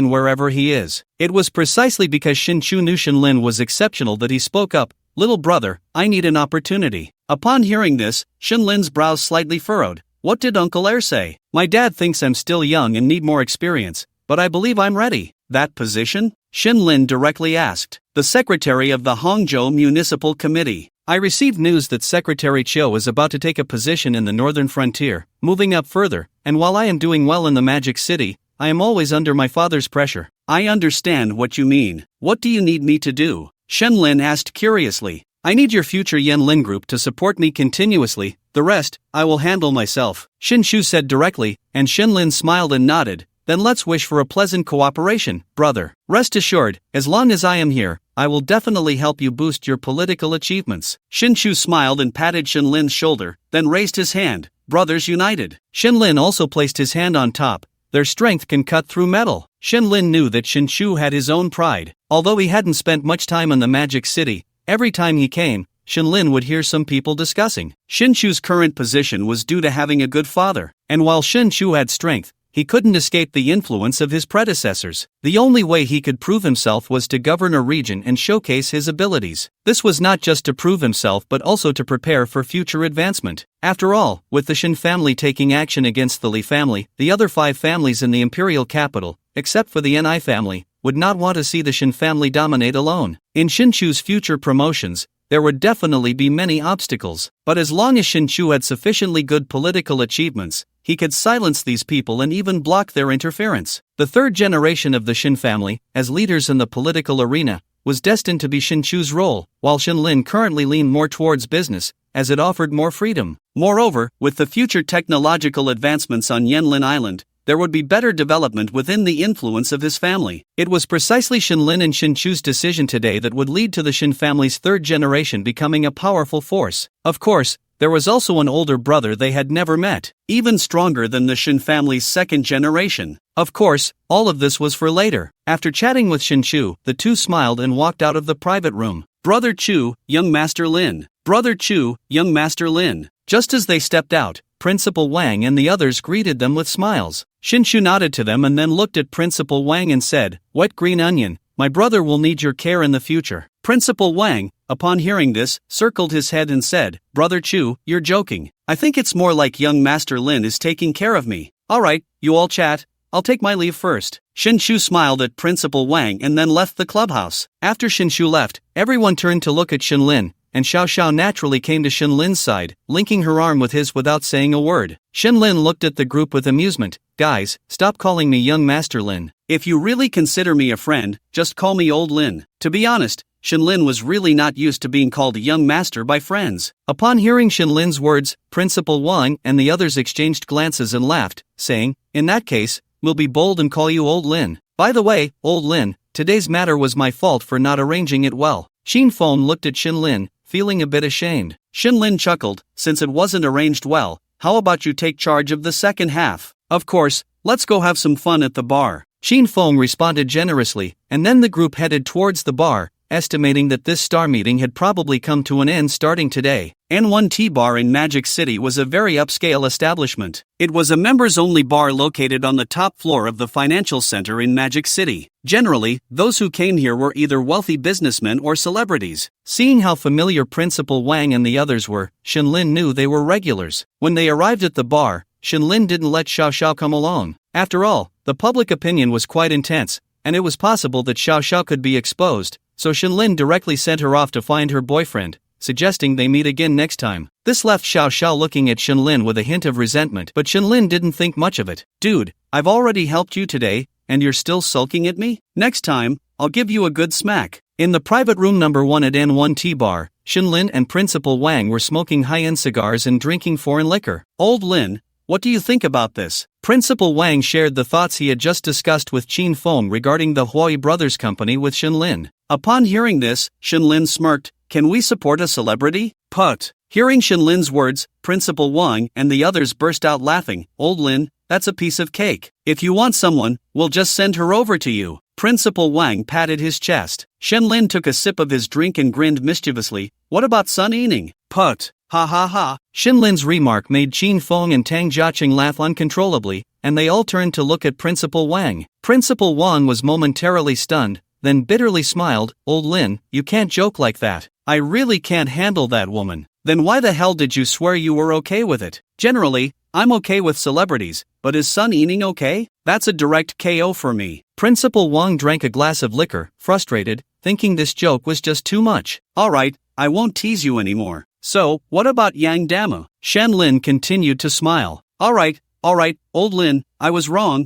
wherever he is. It was precisely because Shenchu knew Shenlin was exceptional that he spoke up, Little brother, I need an opportunity. Upon hearing this, Shenlin's brows slightly furrowed. What did Uncle Air say? My dad thinks I'm still young and need more experience, but I believe I'm ready. That position? Shenlin directly asked. The secretary of the Hangzhou Municipal Committee. I received news that Secretary Chiu is about to take a position in the northern frontier, moving up further, and while I am doing well in the Magic City, I am always under my father's pressure. I understand what you mean. What do you need me to do? Shenlin asked curiously. I need your future Yanlin group to support me continuously, the rest, I will handle myself. Shenchu said directly, and Shenlin smiled and nodded. Then let's wish for a pleasant cooperation, brother. Rest assured, as long as I am here, I will definitely help you boost your political achievements. Shenchu smiled and patted Shenlin's shoulder, then raised his hand. Brothers united. Shenlin also placed his hand on top. Their strength can cut through metal. Shenlin knew that Shenchu had his own pride. Although he hadn't spent much time in the Magic City, every time he came, Shenlin would hear some people discussing. Shenchu's current position was due to having a good father, and while Shenchu had strength, he couldn't escape the influence of his predecessors. The only way he could prove himself was to govern a region and showcase his abilities. This was not just to prove himself but also to prepare for future advancement. After all, with the Shen family taking action against the Li family, the other 5 families in the imperial capital, except for the Ni family, would not want to see the Shen family dominate alone. In Shenchu's future promotions, there would definitely be many obstacles, but as long as Shenchu had sufficiently good political achievements, he could silence these people and even block their interference. The third generation of the Shen family, as leaders in the political arena, was destined to be Shenchu's role, while Shenlin currently leaned more towards business, as it offered more freedom. Moreover, with the future technological advancements on Yanlin Island, there would be better development within the influence of his family. It was precisely Shenlin and Shenchu's decision today that would lead to the Shen family's third generation becoming a powerful force. Of course, there was also an older brother they had never met, even stronger than the Shen family's second generation. Of course, all of this was for later. After chatting with Shenchu, the two smiled and walked out of the private room. Brother Chu, young Master Lin. Brother Chu, young Master Lin. Just as they stepped out, Principal Wang and the others greeted them with smiles. Shenchu nodded to them and then looked at Principal Wang and said, Wet green onion, my brother will need your care in the future. Principal Wang, upon hearing this, circled his head and said, Brother Chu, you're joking. I think it's more like young Master Lin is taking care of me. Alright, you all chat, I'll take my leave first. Shenchu smiled at Principal Wang and then left the clubhouse. After Shenchu left, everyone turned to look at Shenlin, and Xiao Xiao naturally came to Shenlin's side, linking her arm with his without saying a word. Shenlin looked at the group with amusement. Guys, stop calling me young Master Lin. If you really consider me a friend, just call me Old Lin. To be honest, Shenlin was really not used to being called a young master by friends. Upon hearing Shenlin's words, Principal Wang and the others exchanged glances and laughed, saying, In that case, we'll be bold and call you Old Lin. By the way, Old Lin, today's matter was my fault for not arranging it well. Xin Feng looked at Shenlin, feeling a bit ashamed. Shenlin chuckled, since it wasn't arranged well, how about you take charge of the second half? Of course, let's go have some fun at the bar. Xin Feng responded generously, and then the group headed towards the bar, estimating that this star meeting had probably come to an end starting today. N1T Bar in Magic City was a very upscale establishment. It was a members-only bar located on the top floor of the financial center in Magic City. Generally, those who came here were either wealthy businessmen or celebrities. Seeing how familiar Principal Wang and the others were, Shenlin knew they were regulars. When they arrived at the bar, Shenlin didn't let Xiao Xiao come along. After all, the public opinion was quite intense, and it was possible that Xiao Xiao could be exposed, so Shenlin directly sent her off to find her boyfriend, suggesting they meet again next time. This left Xiao Xiao looking at Shenlin with a hint of resentment, but Shenlin didn't think much of it. Dude, I've already helped you today, and you're still sulking at me? Next time, I'll give you a good smack. In the private room number 1 at N1T Bar, Shenlin and Principal Wang were smoking high-end cigars and drinking foreign liquor. Old Lin, what do you think about this? Principal Wang shared the thoughts he had just discussed with Qin Feng regarding the Huai Brothers Company with Shenlin. Upon hearing this, Shenlin smirked. Can we support a celebrity? Put. Hearing Shenlin's words, Principal Wang and the others burst out laughing. Old Lin, that's a piece of cake. If you want someone, we'll just send her over to you. Principal Wang patted his chest. Shenlin took a sip of his drink and grinned mischievously. What about Sun Yining? Put. Ha ha ha. Shenlin's remark made Qin Feng and Tang Jiaqing laugh uncontrollably, and they all turned to look at Principal Wang. Principal Wang was momentarily stunned, then bitterly smiled. Old Lin, you can't joke like that. I really can't handle that woman. Then why the hell did you swear you were okay with it? Generally, I'm okay with celebrities, but is Sun Yining okay? That's a direct KO for me. Principal Wang drank a glass of liquor, frustrated, thinking this joke was just too much. Alright, I won't tease you anymore. So, what about Yang Dama? Shenlin continued to smile. Alright, Old Lin, I was wrong.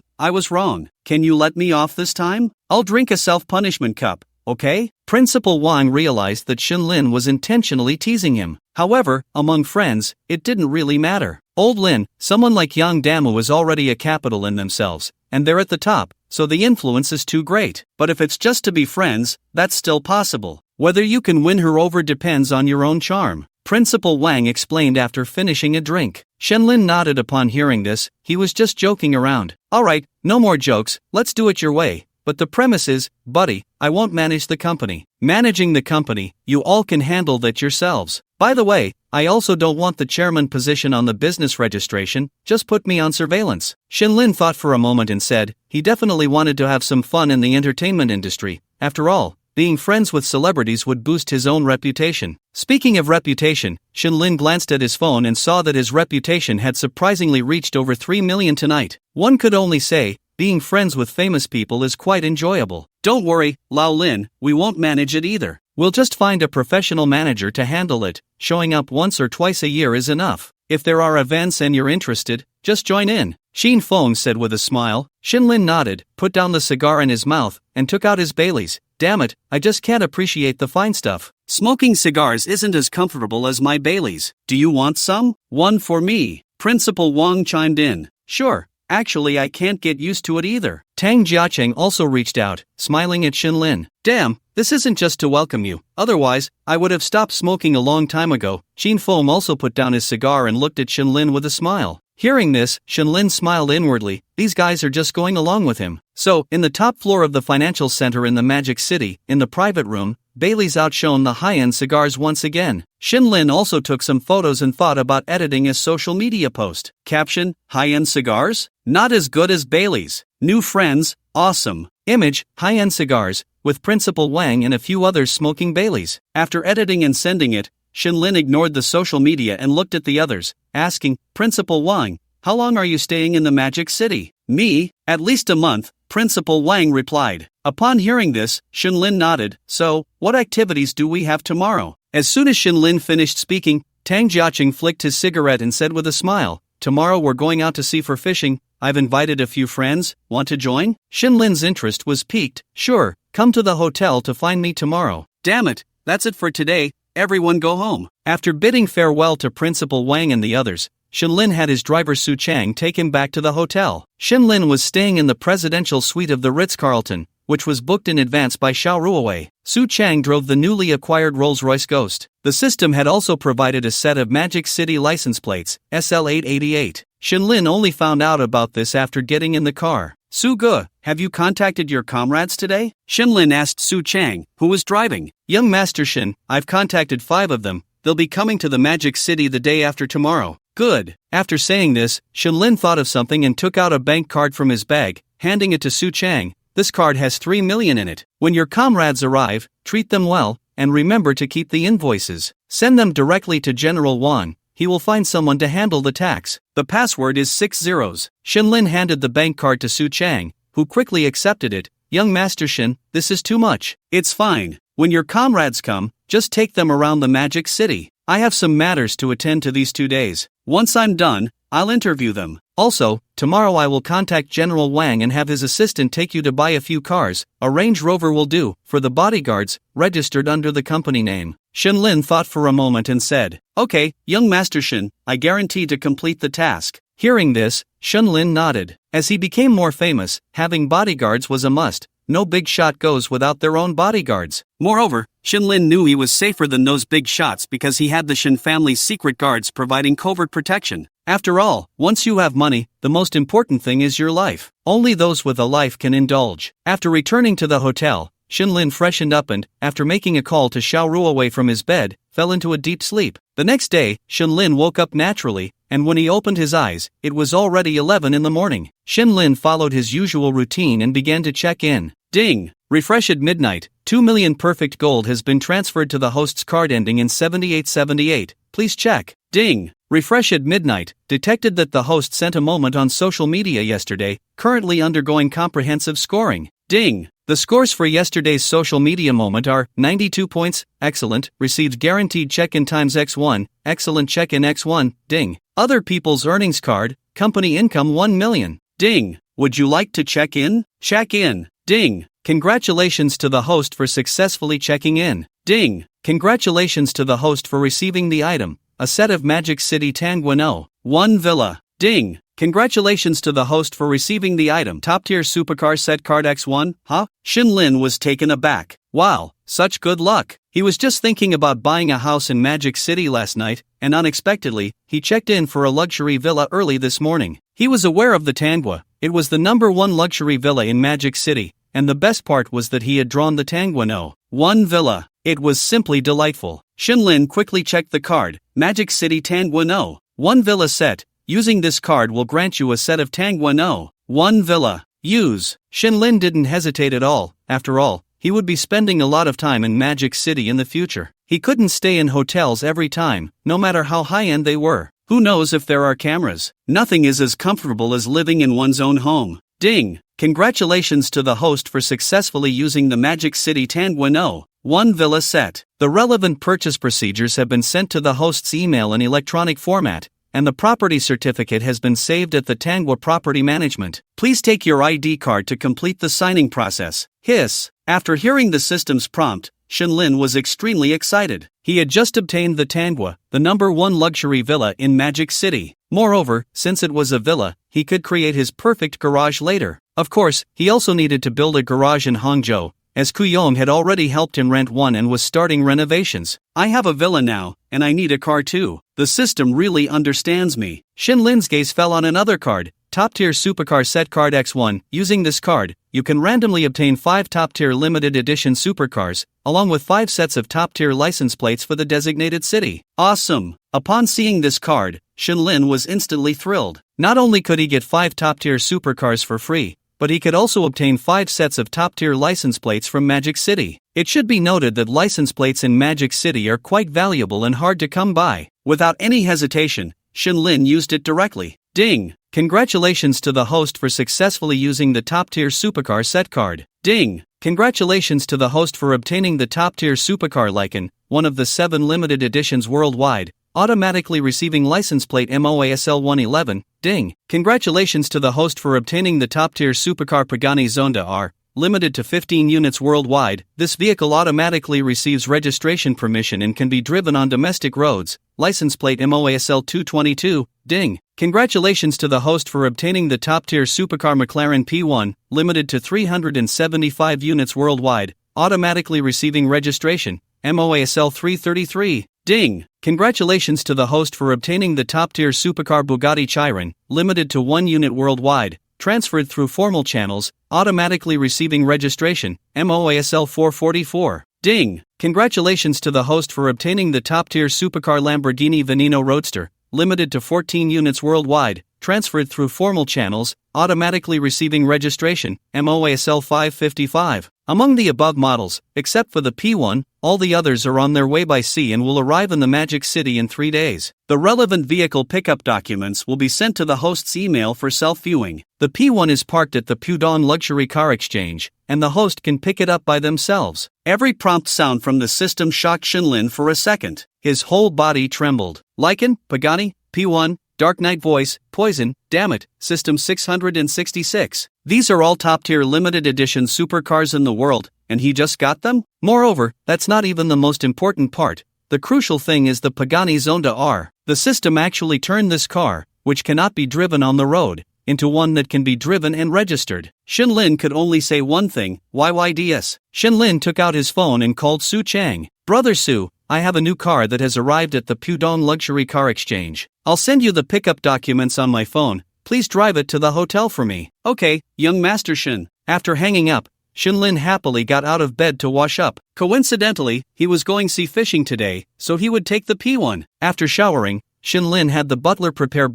Can you let me off this time? I'll drink a self-punishment cup, okay? Principal Wang realized that Shenlin was intentionally teasing him. However, among friends, it didn't really matter. Old Lin, someone like Yang Dama was already a capital in themselves, and they're at the top, so the influence is too great. But if it's just to be friends, that's still possible. Whether you can win her over depends on your own charm. Principal Wang explained after finishing a drink. Shenlin nodded upon hearing this. He was just joking around. Alright, no more jokes, let's do it your way. But the premise is, buddy, I won't manage the company. Managing the company, you all can handle that yourselves. By the way, I also don't want the chairman position on the business registration, just put me on surveillance. Shenlin thought for a moment and said, he definitely wanted to have some fun in the entertainment industry. After all, being friends with celebrities would boost his own reputation. Speaking of reputation, Shenlin glanced at his phone and saw that his reputation had surprisingly reached over 3 million tonight. One could only say, being friends with famous people is quite enjoyable. Don't worry, Lao Lin, we won't manage it either. We'll just find a professional manager to handle it. Showing up once or twice a year is enough. If there are events and you're interested, just join in. Qin Feng said with a smile. Shenlin nodded, put down the cigar in his mouth, and took out his Baileys. Damn it, I just can't appreciate the fine stuff. Smoking cigars isn't as comfortable as my Baileys. Do you want some? One for me. Principal Wang chimed in. Sure. Actually, I can't get used to it either. Tang Jiaqing also reached out, smiling at Shenlin. Damn, this isn't just to welcome you. Otherwise, I would have stopped smoking a long time ago. Qin Feng also put down his cigar and looked at Shenlin with a smile. Hearing this, Shenlin smiled inwardly. These guys are just going along with him. So, in the top floor of the financial center in the Magic City, in the private room, Bailey's outshone the high-end cigars once again. Shenlin also took some photos and thought about editing a social media post. Caption, high-end cigars? Not as good as Bailey's. New friends, awesome. Image, high-end cigars, with Principal Wang and a few others smoking Baileys. After editing and sending it, Shenlin ignored the social media and looked at the others, asking, Principal Wang, how long are you staying in the Magic City? Me, at least a month, Principal Wang replied. Upon hearing this, Shenlin nodded. So, what activities do we have tomorrow? As soon as Shenlin finished speaking, Tang Jiaqing flicked his cigarette and said with a smile, tomorrow we're going out to sea for fishing. I've invited a few friends. Want to join? Shenlin's interest was piqued. Sure, come to the hotel to find me tomorrow. Damn it, that's it for today. Everyone go home. After bidding farewell to Principal Wang and the others, Shenlin had his driver Su Chang take him back to the hotel. Shenlin was staying in the presidential suite of the Ritz-Carlton, which was booked in advance by Xiao Ruowei. Su Chang drove the newly acquired Rolls-Royce Ghost. The system had also provided a set of Magic City license plates, SL888. Shenlin only found out about this after getting in the car. Su Ge, have you contacted your comrades today? Shenlin asked Su Chang, who was driving. Young Master Shen, I've contacted 5 of them, they'll be coming to the Magic City the day after tomorrow. Good. After saying this, Shenlin thought of something and took out a bank card from his bag, handing it to Su Chang. This card has 3 million in it. When your comrades arrive, treat them well, and remember to keep the invoices. Send them directly to General Wan. He will find someone to handle the tax. The password is 6 zeros. Shenlin handed the bank card to Su Chang, who quickly accepted it. Young Master Shen, this is too much. It's fine. When your comrades come, just take them around the Magic City. I have some matters to attend to these 2 days. Once I'm done, I'll interview them. Also, tomorrow I will contact General Wang and have his assistant take you to buy a few cars. A Range Rover will do, for the bodyguards, registered under the company name. Shenlin thought for a moment and said, Okay, young Master Shen, I guarantee to complete the task. Hearing this, Shenlin nodded. As he became more famous, having bodyguards was a must. No big shot goes without their own bodyguards. Moreover, Shenlin knew he was safer than those big shots because he had the Shen family's secret guards providing covert protection. After all, once you have money, the most important thing is your life. Only those with a life can indulge. After returning to the hotel, Shenlin freshened up and, after making a call to Xiaoru away from his bed, fell into a deep sleep. The next day, Shenlin woke up naturally, and when he opened his eyes, it was already 11 in the morning. Shenlin followed his usual routine and began to check in. Ding! Refresh at midnight. 2 million perfect gold has been transferred to the host's card ending in 7878. Please check. Ding! Refresh at midnight. Detected that the host sent a moment on social media yesterday, currently undergoing comprehensive scoring. Ding! The scores for yesterday's social media moment are 92 points, excellent, received guaranteed check-in times x1, excellent check-in x1, ding. Other people's earnings card, company income 1 million. Ding! Would you like to check in? Check in. Ding! Congratulations to the host for successfully checking in. Ding! Congratulations to the host for receiving the item, a set of Magic City Tanguano, 1 villa. Ding! Congratulations to the host for receiving the item, top-tier supercar set card X1, huh? Shenlin was taken aback. Wow, such good luck. He was just thinking about buying a house in Magic City last night, and unexpectedly, he checked in for a luxury villa early this morning. He was aware of the Tangwa. It was the #1 luxury villa in Magic City, and the best part was that he had drawn the Tanguano, 1 villa. It was simply delightful. Shenlin quickly checked the card, Magic City Tanguano, 1 villa set. Using this card will grant you a set of Tanguano, 1 villa. Use. Shenlin didn't hesitate at all. After all, he would be spending a lot of time in Magic City in the future. He couldn't stay in hotels every time, no matter how high-end they were. Who knows if there are cameras? Nothing is as comfortable as living in one's own home. Ding! Congratulations to the host for successfully using the Magic City Tanguano, 1 villa set. The relevant purchase procedures have been sent to the host's email in electronic format, and the property certificate has been saved at the Tangwa Property Management. Please take your ID card to complete the signing process. Hiss! After hearing the system's prompt, Shenlin was extremely excited. He had just obtained the Tangwa, the #1 luxury villa in Magic City. Moreover, since it was a villa, he could create his perfect garage later. Of course, he also needed to build a garage in Hangzhou, as Kuyong had already helped him rent one and was starting renovations. I have a villa now, and I need a car too. The system really understands me. Shenlin's gaze fell on another card, top-tier supercar set card X1. Using this card, you can randomly obtain 5 top-tier limited edition supercars, along with 5 sets of top-tier license plates for the designated city. Awesome! Upon seeing this card, Shenlin was instantly thrilled. Not only could he get 5 top-tier supercars for free, but he could also obtain 5 sets of top-tier license plates from Magic City. It should be noted that license plates in Magic City are quite valuable and hard to come by. Without any hesitation, Shenlin used it directly. Ding! Congratulations to the host for successfully using the top-tier supercar set card. Ding! Congratulations to the host for obtaining the top-tier supercar Lycan, one of the 7 limited editions worldwide, automatically receiving license plate MOASL 111. Ding! Congratulations to the host for obtaining the top-tier supercar Pagani Zonda R, limited to 15 units worldwide. This vehicle automatically receives registration permission and can be driven on domestic roads. License plate MOASL 222. Ding! Congratulations to the host for obtaining the top-tier supercar McLaren P1, limited to 375 units worldwide, automatically receiving registration, MOASL 333. Ding! Congratulations to the host for obtaining the top-tier supercar Bugatti Chiron, limited to 1 unit worldwide, transferred through formal channels, automatically receiving registration, MOASL 444. Ding! Congratulations to the host for obtaining the top-tier supercar Lamborghini Veneno Roadster, limited to 14 units worldwide, transferred through formal channels, automatically receiving registration, MOSL 555. Among the above models, except for the P1, all the others are on their way by sea and will arrive in the Magic City in 3 days. The relevant vehicle pickup documents will be sent to the host's email for self-viewing. The P1 is parked at the Pudong Luxury Car Exchange, and the host can pick it up by themselves. Every prompt sound from the system shocked Shinlin for a second. His whole body trembled. Lycan, Pagani, P1, Dark Knight Voice, Poison, Dammit, System 666. These are all top-tier limited edition supercars in the world, and he just got them? Moreover, that's not even the most important part. The crucial thing is the Pagani Zonda R. The system actually turned this car, which cannot be driven on the road, into one that can be driven and registered. Shinlin could only say one thing, YYDS. Shinlin took out his phone and called Su Chang. Brother Su, I have a new car that has arrived at the Pudong Luxury Car Exchange. I'll send you the pickup documents on my phone. Please drive it to the hotel for me. Okay, young Master Shin. After hanging up, Shinlin happily got out of bed to wash up. Coincidentally, he was going sea fishing today, so he would take the P1. After showering, Shinlin had the butler prepare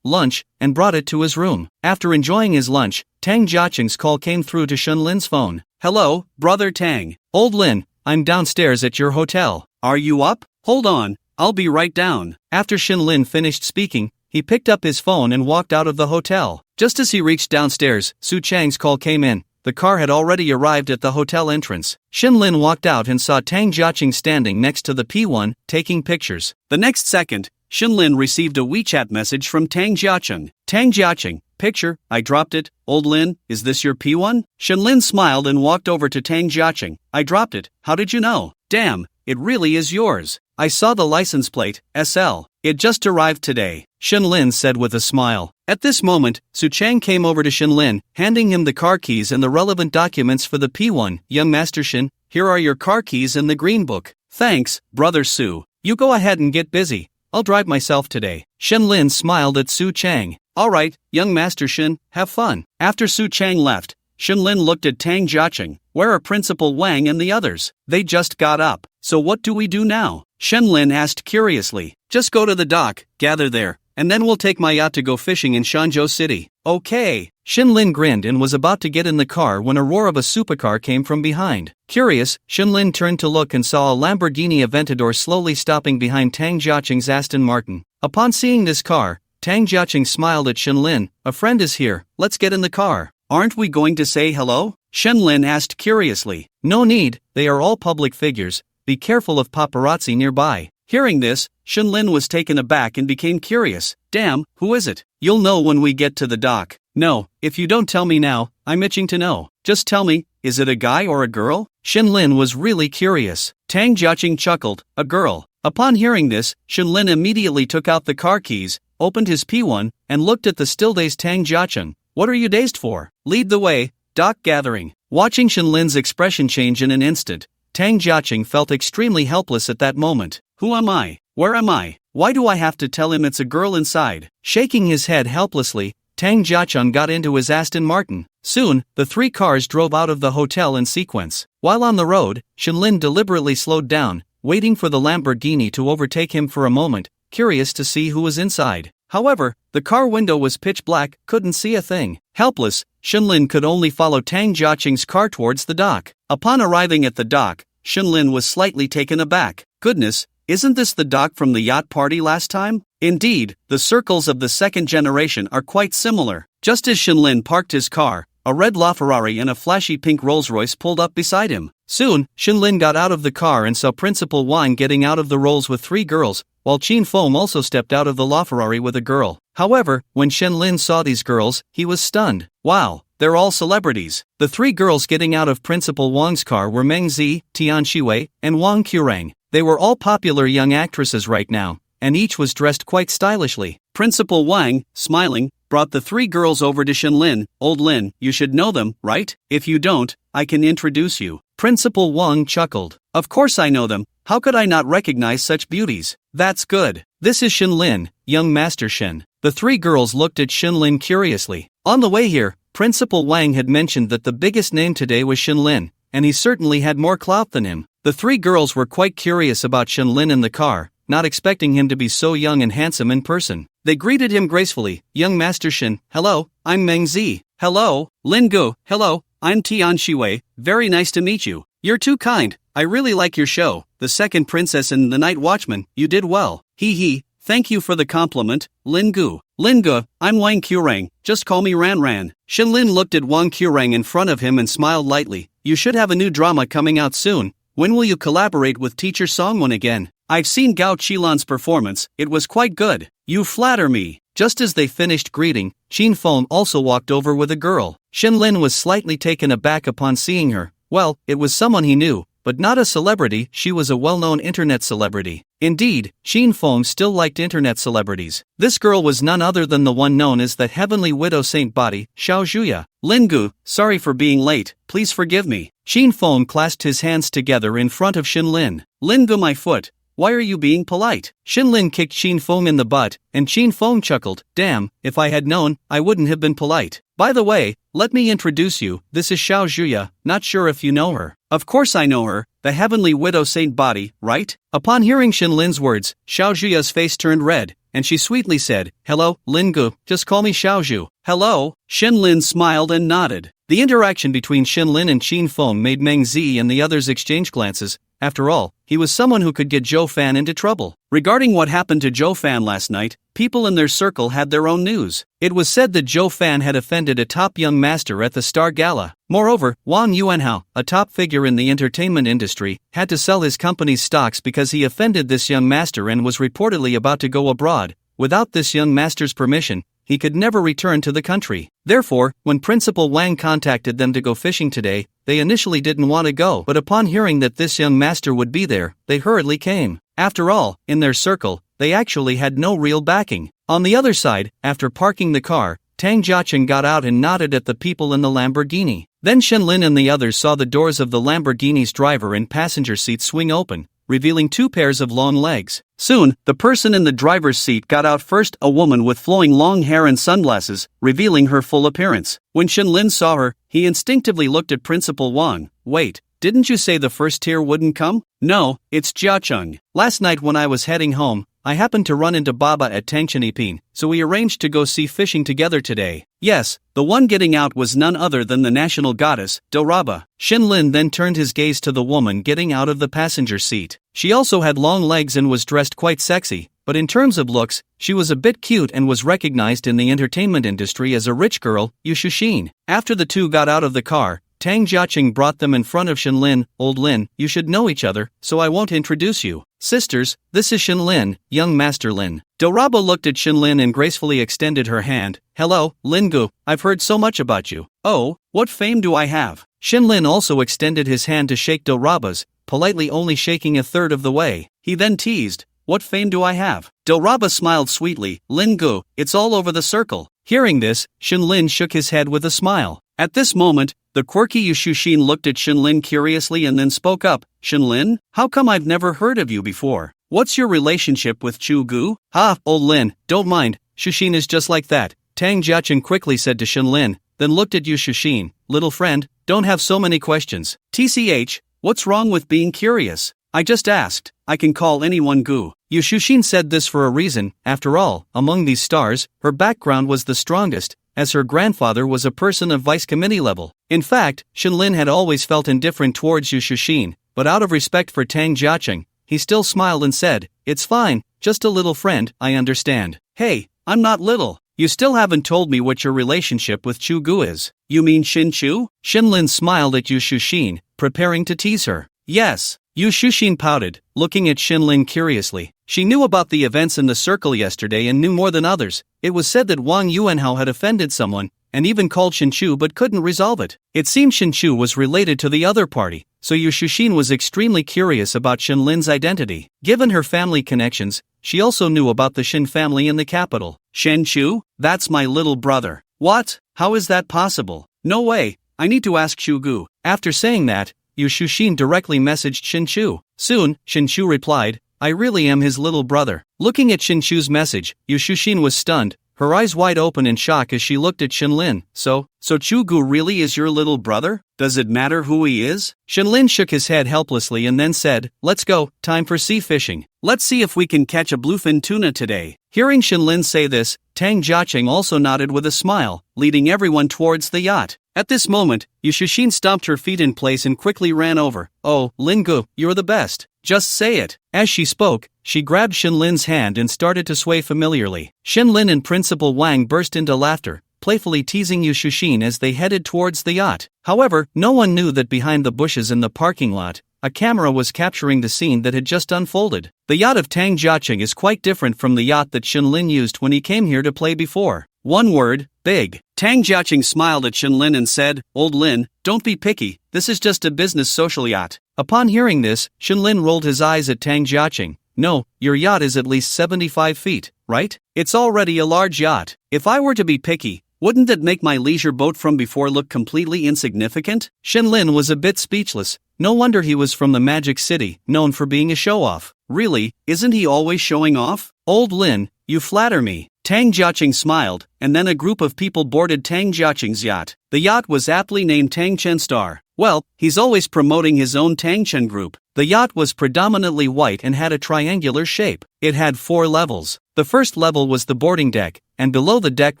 lunch, and brought it to his room. After enjoying his lunch, Tang Jiaqing's call came through to Shinlin's phone. Hello, brother Tang. Old Lin, I'm downstairs at your hotel. Are you up? Hold on, I'll be right down. After Shinlin finished speaking, he picked up his phone and walked out of the hotel. Just as he reached downstairs, Su Chang's call came in. The car had already arrived at the hotel entrance. Shinlin walked out and saw Tang Jiaqing standing next to the P1, taking pictures. The next second, Shinlin received a WeChat message from Tang Jiaqing. Tang Jiaqing, picture, I dropped it. Old Lin, is this your P1? Shinlin smiled and walked over to Tang Jiaqing. I dropped it, how did you know? Damn, it really is yours. I saw the license plate, SL. It just arrived today, Shinlin said with a smile. At this moment, Su Chang came over to Shinlin, handing him the car keys and the relevant documents for the P1. Young Master Shin, here are your car keys and the green book. Thanks, brother Su. You go ahead and get busy. I'll drive myself today. Shinlin smiled at Su Chang. Alright, young Master Shin, have fun. After Su Chang left, Shinlin looked at Tang Jiaqing. Where are Principal Wang and the others? They just got up. So what do we do now? Shinlin asked curiously. Just go to the dock, gather there, and then we'll take my yacht to go fishing in Shanzhou City. Okay. Shinlin grinned and was about to get in the car when a roar of a supercar came from behind. Curious, Shinlin turned to look and saw a Lamborghini Aventador slowly stopping behind Tang Jiaqing's Aston Martin. Upon seeing this car, Tang Jiaqing smiled at Shinlin. A friend is here, let's get in the car. Aren't we going to say hello? Shinlin asked curiously. No need, they are all public figures. Be careful of paparazzi nearby. Hearing this, Shinlin was taken aback and became curious. Damn, who is it? You'll know when we get to the dock. No, if you don't tell me now, I'm itching to know. Just tell me, is it a guy or a girl? Shinlin was really curious. Tang Jiaqing chuckled, a girl. Upon hearing this, Shinlin immediately took out the car keys, opened his P1, and looked at the still-dazed Tang Jiaqing. What are you dazed for? Lead the way, dock gathering. Watching Shinlin's expression change in an instant, Tang Jiaqing felt extremely helpless at that moment. Who am I? Where am I? Why do I have to tell him it's a girl inside? Shaking his head helplessly, Tang Jiaqing got into his Aston Martin. Soon, the three cars drove out of the hotel in sequence. While on the road, Shinlin deliberately slowed down, waiting for the Lamborghini to overtake him for a moment, curious to see who was inside. However, the car window was pitch black, couldn't see a thing. Helpless, Shinlin could only follow Tang Jiaqing's car towards the dock. Upon arriving at the dock, Shinlin was slightly taken aback. Goodness, isn't this the dock from the yacht party last time? Indeed, the circles of the second generation are quite similar. Just as Shinlin parked his car, a red LaFerrari and a flashy pink Rolls-Royce pulled up beside him. Soon, Shinlin got out of the car and saw Principal Wang getting out of the Rolls with three girls, while Qin Fom also stepped out of the LaFerrari with a girl. However, when Shinlin saw these girls, he was stunned. Wow, they're all celebrities. The three girls getting out of Principal Wang's car were Meng Zi, Tian Shiwei, and Wang Qurang. They were all popular young actresses right now, and each was dressed quite stylishly. Principal Wang, smiling, brought the three girls over to Shinlin. Old Lin, you should know them, right? If you don't, I can introduce you. Principal Wang chuckled. Of course I know them. How could I not recognize such beauties? That's good. This is Shinlin, young Master Shin. The three girls looked at Shinlin curiously. On the way here, Principal Wang had mentioned that the biggest name today was Shinlin, and he certainly had more clout than him. The three girls were quite curious about Shenlin in the car, not expecting him to be so young and handsome in person. They greeted him gracefully. Young Master Shin, hello, I'm Meng Zi. Hello, Lin Gu. Hello, I'm Tian Shiwei. Very nice to meet you. You're too kind. I really like your show, The Second Princess and The Night Watchman. You did well. Hee hee. Thank you for the compliment, Lin Gu. Lin Gu, I'm Wang Qurang. Just call me Ran Ran. Shenlin looked at Wang Qurang in front of him and smiled lightly. You should have a new drama coming out soon. When will you collaborate with teacher Songwon again? I've seen Gao Qilan's performance. It was quite good. You flatter me. Just as they finished greeting, Qin Feng also walked over with a girl. Shenlin was slightly taken aback upon seeing her. Well, it was someone he knew, but not a celebrity. She was a well-known internet celebrity. Indeed, Qin Feng still liked internet celebrities. This girl was none other than the one known as the Heavenly Widow Saint Body, Xiao Zhuya. Lin Gu, sorry for being late, please forgive me. Qin Feng clasped his hands together in front of Shenlin. Lin Gu, my foot. Why are you being polite? Shenlin kicked Qin Feng in the butt, and Qin Feng chuckled. Damn, if I had known, I wouldn't have been polite. By the way, let me introduce you, this is Xiao Zhuya, not sure if you know her. Of course I know her, the Heavenly Widow Saint Body, right? Upon hearing Shenlin's words, Xiao Zhuya's face turned red, and she sweetly said, Hello, Lin Gu, just call me Xiao Zhu. Hello? Shenlin smiled and nodded. The interaction between Shenlin and Qin Feng made Meng Zi and the others exchange glances. After all, he was someone who could get Zhou Fan into trouble. Regarding what happened to Zhou Fan last night, people in their circle had their own news. It was said that Zhou Fan had offended a top young master at the Star Gala. Moreover, Wang Yuanhao, a top figure in the entertainment industry, had to sell his company's stocks because he offended this young master and was reportedly about to go abroad. Without this young master's permission, he could never return to the country. Therefore, when Principal Wang contacted them to go fishing today, they initially didn't want to go, but upon hearing that this young master would be there, they hurriedly came. After all, in their circle, they actually had no real backing. On the other side, after parking the car, Tang Jiacheng got out and nodded at the people in the Lamborghini. Then Shenlin and the others saw the doors of the Lamborghini's driver and passenger seat swing open, revealing two pairs of long legs. Soon, the person in the driver's seat got out first, a woman with flowing long hair and sunglasses, revealing her full appearance. When Shenlin saw her, he instinctively looked at Principal Wang. Wait, didn't you say the first tier wouldn't come? No, it's Jiacheng. Last night when I was heading home, I happened to run into Baba at Tangchenipin, so we arranged to go see fishing together today. Yes, the one getting out was none other than the national goddess, Doraba. Shenlin then turned his gaze to the woman getting out of the passenger seat. She also had long legs and was dressed quite sexy, but in terms of looks, she was a bit cute and was recognized in the entertainment industry as a rich girl, Yu Shuxin. After the two got out of the car, Tang Jiacheng brought them in front of Shenlin. Old Lin, you should know each other, so I won't introduce you. Sisters, this is Shenlin, young Master Lin. Doraba looked at Shenlin and gracefully extended her hand. Hello, Lin Gu, I've heard so much about you. Oh, what fame do I have? Shenlin also extended his hand to shake Doraba's, politely only shaking a third of the way. He then teased, what fame do I have? Doraba smiled sweetly. Lin Gu, it's all over the circle. Hearing this, Shenlin shook his head with a smile. At this moment, the quirky Yu Shuxin looked at Shenlin curiously and then spoke up. Shenlin, how come I've never heard of you before? What's your relationship with Chu Gu? Ha, old Lin, don't mind, Shuxin is just like that, Tang Jiacheng quickly said to Shenlin, then looked at Yu Shuxin. Little friend, don't have so many questions. TCH, what's wrong with being curious? I just asked. I can call anyone Gu. Yu Shuxin said this for a reason. After all, among these stars, her background was the strongest, as her grandfather was a person of vice committee level. In fact, Shenlin had always felt indifferent towards Yu Shuxin, but out of respect for Tang Jiacheng, he still smiled and said, it's fine, just a little friend, I understand. Hey, I'm not little. You still haven't told me what your relationship with Chu Gu is. You mean Shin Chu? Shenlin smiled at Yu Shuxin, preparing to tease her. Yes. Yu Shuxin pouted, looking at Shenlin curiously. She knew about the events in the circle yesterday and knew more than others. It was said that Wang Yuanhao had offended someone, and even called Shinchu but couldn't resolve it. It seemed Shinchu was related to the other party, so Yu Shuxin was extremely curious about Shenlin's identity. Given her family connections, she also knew about the Shin family in the capital. Shen Chu? That's my little brother. What? How is that possible? No way, I need to ask Chu Gu. After saying that, Yu Shuxin directly messaged Shinchu. Soon, Shinchu replied, I really am his little brother. Looking at Shinchu's message, Yu Shuxin was stunned. her eyes wide open in shock as she looked at Shinlin. So Chugu really is your little brother? Does it matter who he is? Shinlin shook his head helplessly and then said, let's go, time for sea fishing. Let's see if we can catch a bluefin tuna today. Hearing Shinlin say this, Tang Jiaqing also nodded with a smile, leading everyone towards the yacht. At this moment, Yushushin stomped her feet in place and quickly ran over. Oh, Lingu, you're the best. Just say it. As she spoke, she grabbed Shinlin's hand and started to sway familiarly. Shinlin and Principal Wang burst into laughter, playfully teasing Yushushin as they headed towards the yacht. However, no one knew that behind the bushes in the parking lot, a camera was capturing the scene that had just unfolded. The yacht of Tang Jiaqing is quite different from the yacht that Shinlin used when he came here to play before. One word, big. Tang Jiaqing smiled at Shinlin and said, Old Lin, don't be picky, this is just a business social yacht. Upon hearing this, Shinlin rolled his eyes at Tang Jiaqing. No, your yacht is at least 75 feet, right? It's already a large yacht. If I were to be picky, wouldn't that make my leisure boat from before look completely insignificant? Shinlin was a bit speechless. No wonder he was from the Magic City, known for being a show-off. Really, isn't he always showing off? Old Lin, you flatter me. Tang Jiaqing smiled, and then a group of people boarded Tang Jiaqing's yacht. The yacht was aptly named Tang Chen Star. Well, he's always promoting his own Tang Chen group. The yacht was predominantly white and had a triangular shape. It had 4 levels. The first level was the boarding deck, and below the deck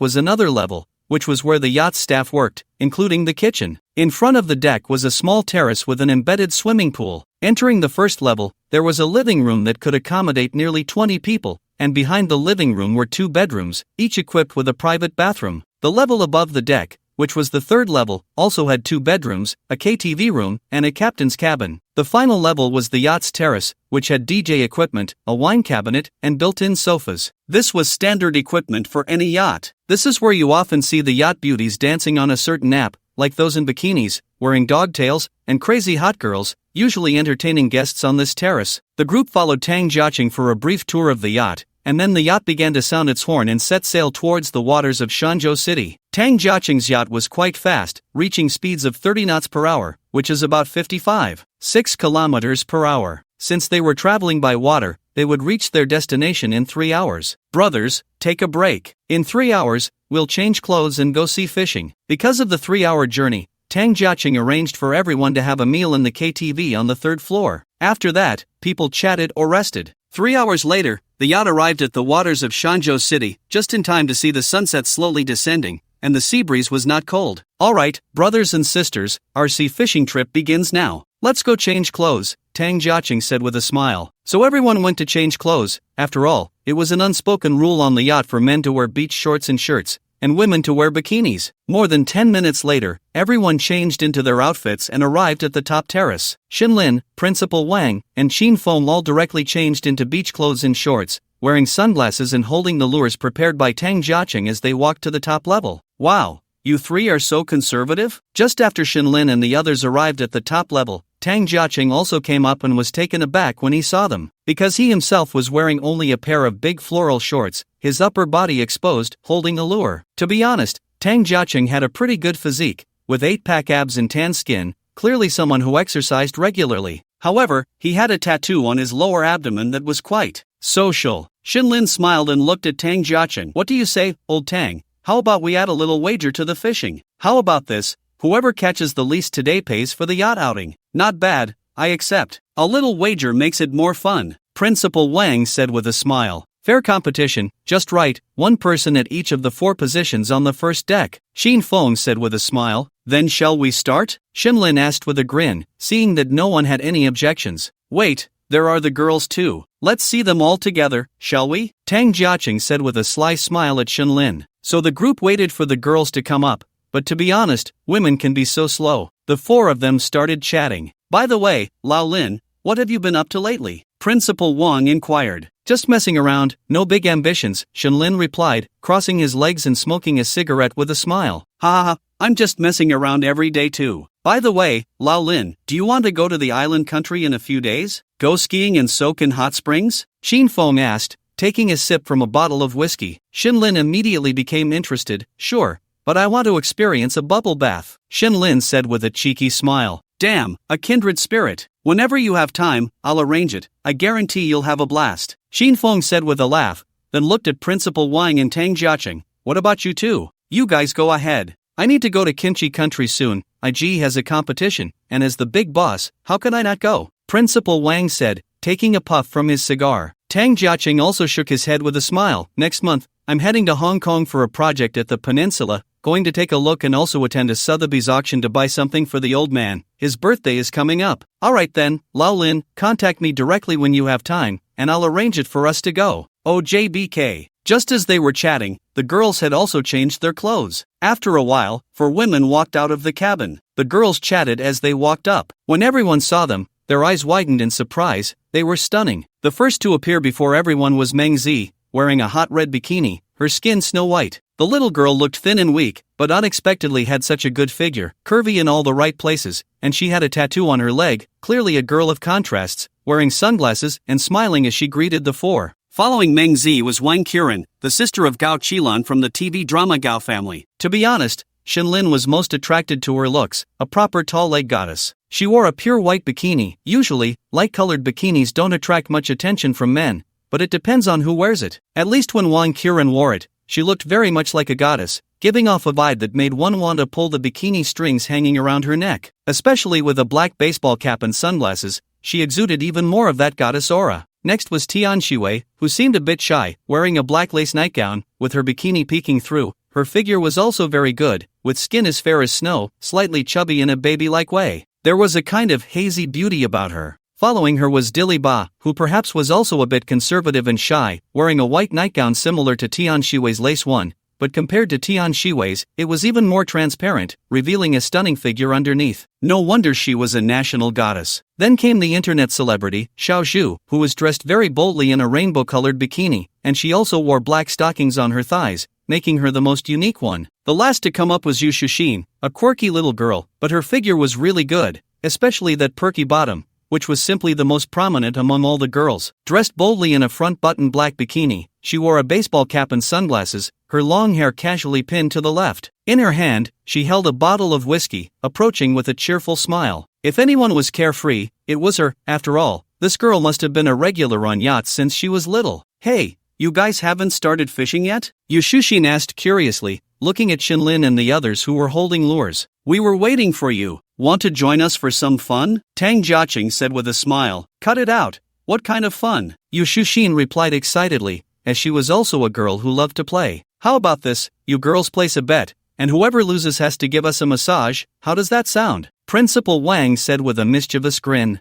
was another level, which was where the yacht's staff worked, including the kitchen. In front of the deck was a small terrace with an embedded swimming pool. Entering the first level, there was a living room that could accommodate nearly 20 people, and behind the living room were 2 bedrooms, each equipped with a private bathroom. The level above the deck, which was the third level, also had 2 bedrooms, a KTV room, and a captain's cabin. The final level was the yacht's terrace, which had DJ equipment, a wine cabinet, and built-in sofas. This was standard equipment for any yacht. This is where you often see the yacht beauties dancing on a certain app, like those in bikinis, wearing dogtails, and crazy hot girls, usually entertaining guests on this terrace. The group followed Tang Jiaqing for a brief tour of the yacht, and then the yacht began to sound its horn and set sail towards the waters of Shanzhou City. Tang Jiaqing's yacht was quite fast, reaching speeds of 30 knots per hour, which is about 6 kilometers per hour. Since they were traveling by water, they would reach their destination in 3 hours. Brothers, take a break. In 3 hours, we'll change clothes and go sea fishing. Because of the 3-hour journey, Tang Jiaqing arranged for everyone to have a meal in the KTV on the 3rd floor. After that, people chatted or rested. 3 hours later, the yacht arrived at the waters of Shanzhou City, just in time to see the sunset slowly descending, and the sea breeze was not cold. Alright, brothers and sisters, our sea fishing trip begins now. Let's go change clothes, Tang Jiaqing said with a smile. So everyone went to change clothes. After all, it was an unspoken rule on the yacht for men to wear beach shorts and shirts, and women to wear bikinis. More than 10 minutes later, everyone changed into their outfits and arrived at the top terrace. Shinlin, Principal Wang, and Qin Feng all directly changed into beach clothes and shorts, wearing sunglasses and holding the lures prepared by Tang Jiaqing as they walked to the top level. Wow, you 3 are so conservative? Just after Shinlin and the others arrived at the top level, Tang Jiaqing also came up and was taken aback when he saw them. Because he himself was wearing only a pair of big floral shorts, his upper body exposed, holding a lure. To be honest, Tang Jiaqing had a pretty good physique, with 8-pack abs and tan skin, clearly someone who exercised regularly. However, he had a tattoo on his lower abdomen that was quite social. Shinlin smiled and looked at Tang Jiaqing. What do you say, old Tang? How about we add a little wager to the fishing? How about this? Whoever catches the least today pays for the yacht outing. Not bad, I accept. A little wager makes it more fun, Principal Wang said with a smile. Fair competition, just right, 1 person at each of the 4 positions on the first deck, Qin Feng said with a smile. Then shall we start? Shinlin asked with a grin, seeing that no one had any objections. Wait, there are the girls too. Let's see them all together, shall we? Tang Jiaqing said with a sly smile at Shinlin. So the group waited for the girls to come up, but to be honest, women can be so slow. The 4 of them started chatting. By the way, Lao Lin, what have you been up to lately? Principal Wang inquired. Just messing around, no big ambitions, Shinlin replied, crossing his legs and smoking a cigarette with a smile. Ha ha, I'm just messing around every day too. By the way, Lao Lin, do you want to go to the island country in a few days? Go skiing and soak in hot springs? Qin Feng asked, taking a sip from a bottle of whiskey. Shinlin immediately became interested. Sure, but I want to experience a bubble bath, Shinlin said with a cheeky smile. Damn, a kindred spirit. Whenever you have time, I'll arrange it. I guarantee you'll have a blast, Qin Feng said with a laugh, then looked at Principal Wang and Tang Jiaqing. what about you two? You guys go ahead. I need to go to Kimchi Country soon. IG has a competition, and as the big boss, how could I not go? Principal Wang said, taking a puff from his cigar. Tang Jiaqing also shook his head with a smile. Next month, I'm heading to Hong Kong for a project at the peninsula, going to take a look and also attend a Sotheby's auction to buy something for the old man. His birthday is coming up. Alright then, Lao Lin, contact me directly when you have time, and I'll arrange it for us to go. OJBK. Just as they were chatting, the girls had also changed their clothes. After a while, 4 women walked out of the cabin. The girls chatted as they walked up. When everyone saw them, their eyes widened in surprise. They were stunning. The first to appear before everyone was Meng Zi, wearing a hot red bikini, her skin snow white. The little girl looked thin and weak, but unexpectedly had such a good figure, curvy in all the right places, and she had a tattoo on her leg, clearly a girl of contrasts, wearing sunglasses and smiling as she greeted the 4. Following Meng Zi was Wang Qiren, the sister of Gao Qilan from the TV drama Gao family. To be honest, Shenlin was most attracted to her looks, a proper tall-leg goddess. She wore a pure white bikini. Usually, light-colored bikinis don't attract much attention from men, but it depends on who wears it. At least when Wang Qiren wore it, she looked very much like a goddess, giving off a vibe that made one want to pull the bikini strings hanging around her neck. Especially with a black baseball cap and sunglasses, she exuded even more of that goddess aura. Next was Tian Shiwei, who seemed a bit shy, wearing a black lace nightgown, with her bikini peeking through. Her figure was also very good, with skin as fair as snow, slightly chubby in a baby-like way. There was a kind of hazy beauty about her. Following her was Dilly Ba, who perhaps was also a bit conservative and shy, wearing a white nightgown similar to Tian Shiwei's lace one, but compared to Tian Shiwei's, it was even more transparent, revealing a stunning figure underneath. No wonder she was a national goddess. Then came the internet celebrity, Xiao Zhu, who was dressed very boldly in a rainbow-colored bikini, and she also wore black stockings on her thighs, making her the most unique one. The last to come up was Yu Shuxin, a quirky little girl, but her figure was really good, especially that perky bottom, which was simply the most prominent among all the girls. Dressed boldly in a front-button black bikini, she wore a baseball cap and sunglasses, her long hair casually pinned to the left. In her hand, she held a bottle of whiskey, approaching with a cheerful smile. If anyone was carefree, it was her. After all, this girl must have been a regular on yachts since she was little. Hey, you guys haven't started fishing yet? Yu Shuxin asked curiously, looking at Shenlin and the others who were holding lures. We were waiting for you. Want to join us for some fun? Tang Jiaqing said with a smile. Cut it out. What kind of fun? Yu Shuxin replied excitedly, as she was also a girl who loved to play. How about this, you girls place a bet, and whoever loses has to give us a massage. How does that sound? Principal Wang said with a mischievous grin.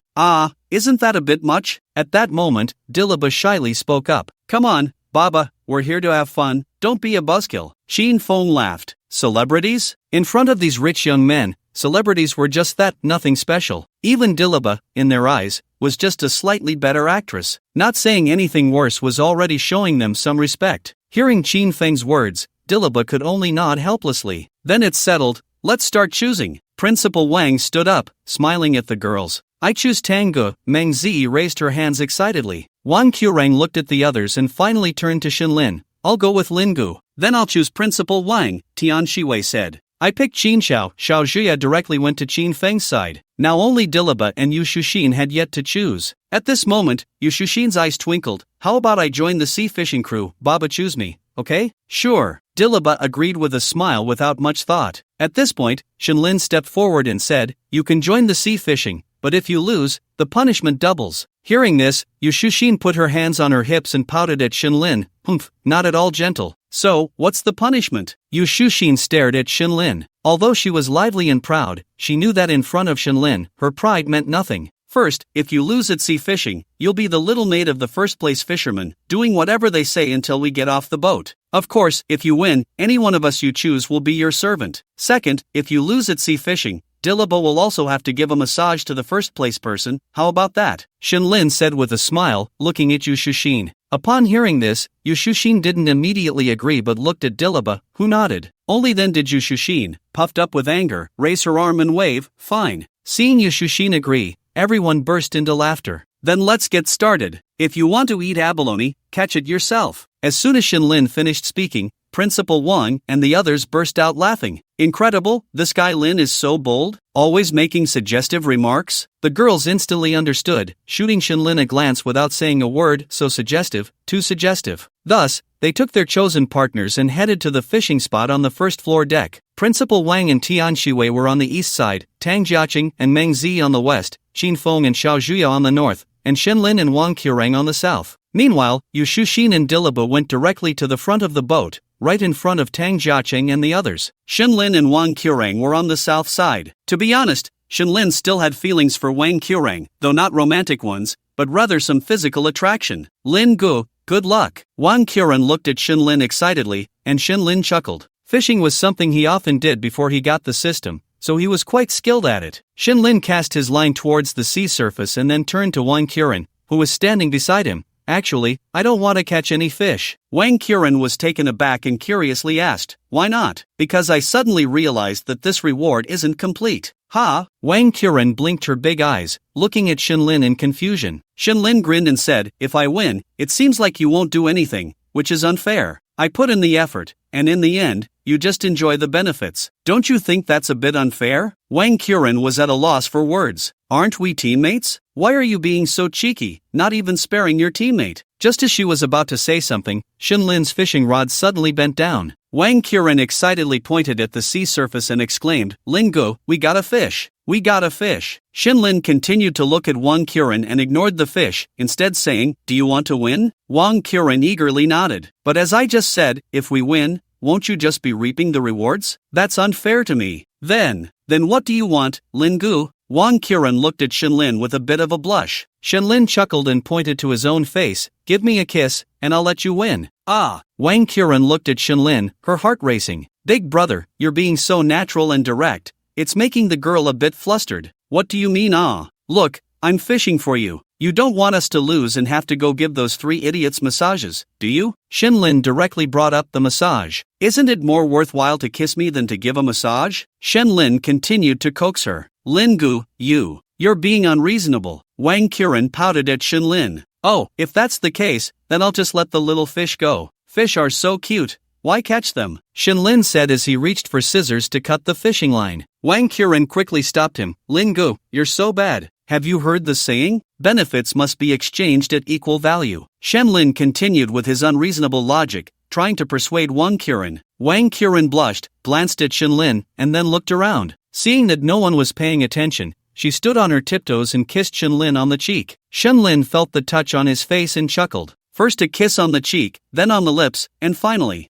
Isn't that a bit much? At that moment, Dilaba shyly spoke up. Come on, Baba, we're here to have fun, don't be a buzzkill. Xin Feng laughed. Celebrities? In front of these rich young men, celebrities were just that, nothing special. Even Dilaba, in their eyes, was just a slightly better actress. Not saying anything worse was already showing them some respect. Hearing Qin Feng's words, Dilaba could only nod helplessly. Then it's settled, let's start choosing. Principal Wang stood up, smiling at the girls. I choose Tangu. Meng Zi raised her hands excitedly. Wang Qurang looked at the others and finally turned to Shenlin. I'll go with Lingu. Then I'll choose Principal Wang, Tian Shiwei said. I picked Qin Xiao. Xiao Zhuya directly went to Qin Feng's side. Now only Dilaba and Yu Shuxin had yet to choose. At this moment, Yu Shuxin's eyes twinkled. How about I join the sea fishing crew? Baba, choose me, okay? Sure. Dilaba agreed with a smile without much thought. At this point, Shenlin stepped forward and said, you can join the sea fishing, but if you lose, the punishment doubles. Hearing this, Yu Shuxin put her hands on her hips and pouted at Shenlin. Not at all gentle. So, what's the punishment? Yu Shuxin stared at Shenlin. Although she was lively and proud, she knew that in front of Shenlin, her pride meant nothing. First, if you lose at sea fishing, you'll be the little maid of the first-place fisherman, doing whatever they say until we get off the boat. Of course, if you win, any one of us you choose will be your servant. Second, if you lose at sea fishing, Dilaba will also have to give a massage to the first-place person. How about that? Shenlin said with a smile, looking at Yu Shuxin. Upon hearing this, Yu Shuxin didn't immediately agree but looked at Dilaba, who nodded. Only then did Yu Shuxin, puffed up with anger, raise her arm and wave. Fine. Seeing Yu Shuxin agree, everyone burst into laughter. Then let's get started. If you want to eat abalone, catch it yourself. As soon as Shenlin finished speaking, Principal Wang and the others burst out laughing. Incredible, this guy Lin is so bold, always making suggestive remarks. The girls instantly understood, shooting Shenlin a glance without saying a word. So suggestive, too suggestive. Thus, they took their chosen partners and headed to the fishing spot on the first floor deck. Principal Wang and Tian Shiwei were on the east side, Tang Jiaqing and Meng Zi on the west, Qin Feng and Xiao Zhuya on the north, and Shen Lin and Wang Qurang on the south. Meanwhile, Yu Shuxin and Dilaba went directly to the front of the boat, right in front of Tang Jiaqing and the others. Shen Lin and Wang Qurang were on the south side. To be honest, Shen Lin still had feelings for Wang Qurang, though not romantic ones, but rather some physical attraction. Lin Gu, good luck. Wang Qurang looked at Shen Lin excitedly, and Shen Lin chuckled. Fishing was something he often did before he got the system, so he was quite skilled at it. Shen Lin cast his line towards the sea surface and then turned to Wang Qurang, who was standing beside him. Actually, I don't want to catch any fish. Wang Qurang was taken aback and curiously asked, why not? Because I suddenly realized that this reward isn't complete. Ha! Wang Qurang blinked her big eyes, looking at Shen Lin in confusion. Shen Lin grinned and said, if I win, it seems like you won't do anything, which is unfair. I put in the effort, and in the end, you just enjoy the benefits. Don't you think that's a bit unfair? Wang Qurang was at a loss for words. Aren't we teammates? Why are you being so cheeky, not even sparing your teammate? Just as she was about to say something, Shen Lin's fishing rod suddenly bent down. Wang Qurang excitedly pointed at the sea surface and exclaimed, Lin Gu, we got a fish. We got a fish. Shen Lin continued to look at Wang Qurang and ignored the fish, instead saying, do you want to win? Wang Qurang eagerly nodded. But as I just said, if we win, won't you just be reaping the rewards? That's unfair to me. Then what do you want, Lin Gu? Wang Qurang looked at Shen Lin with a bit of a blush. Shen Lin chuckled and pointed to his own face. Give me a kiss, and I'll let you win. Ah! Wang Qurang looked at Shen Lin, her heart racing. Big brother, you're being so natural and direct. It's making the girl a bit flustered. What do you mean ah? Look, I'm fishing for you. You don't want us to lose and have to go give those 3 idiots massages, do you? Shen Lin directly brought up the massage. Isn't it more worthwhile to kiss me than to give a massage? Shen Lin continued to coax her. Lin Gu, you're being unreasonable. Wang Qurang pouted at Shen Lin. Oh, if that's the case, then I'll just let the little fish go. Fish are so cute. Why catch them? Shen Lin said as he reached for scissors to cut the fishing line. Wang Qurang quickly stopped him. Lin Gu, you're so bad. Have you heard the saying? Benefits must be exchanged at equal value. Shen Lin continued with his unreasonable logic, trying to persuade Wang Qurang. Wang Qurang blushed, glanced at Shen Lin, and then looked around. Seeing that no one was paying attention, she stood on her tiptoes and kissed Shen Lin on the cheek. Shen Lin felt the touch on his face and chuckled. First a kiss on the cheek, then on the lips, and finally,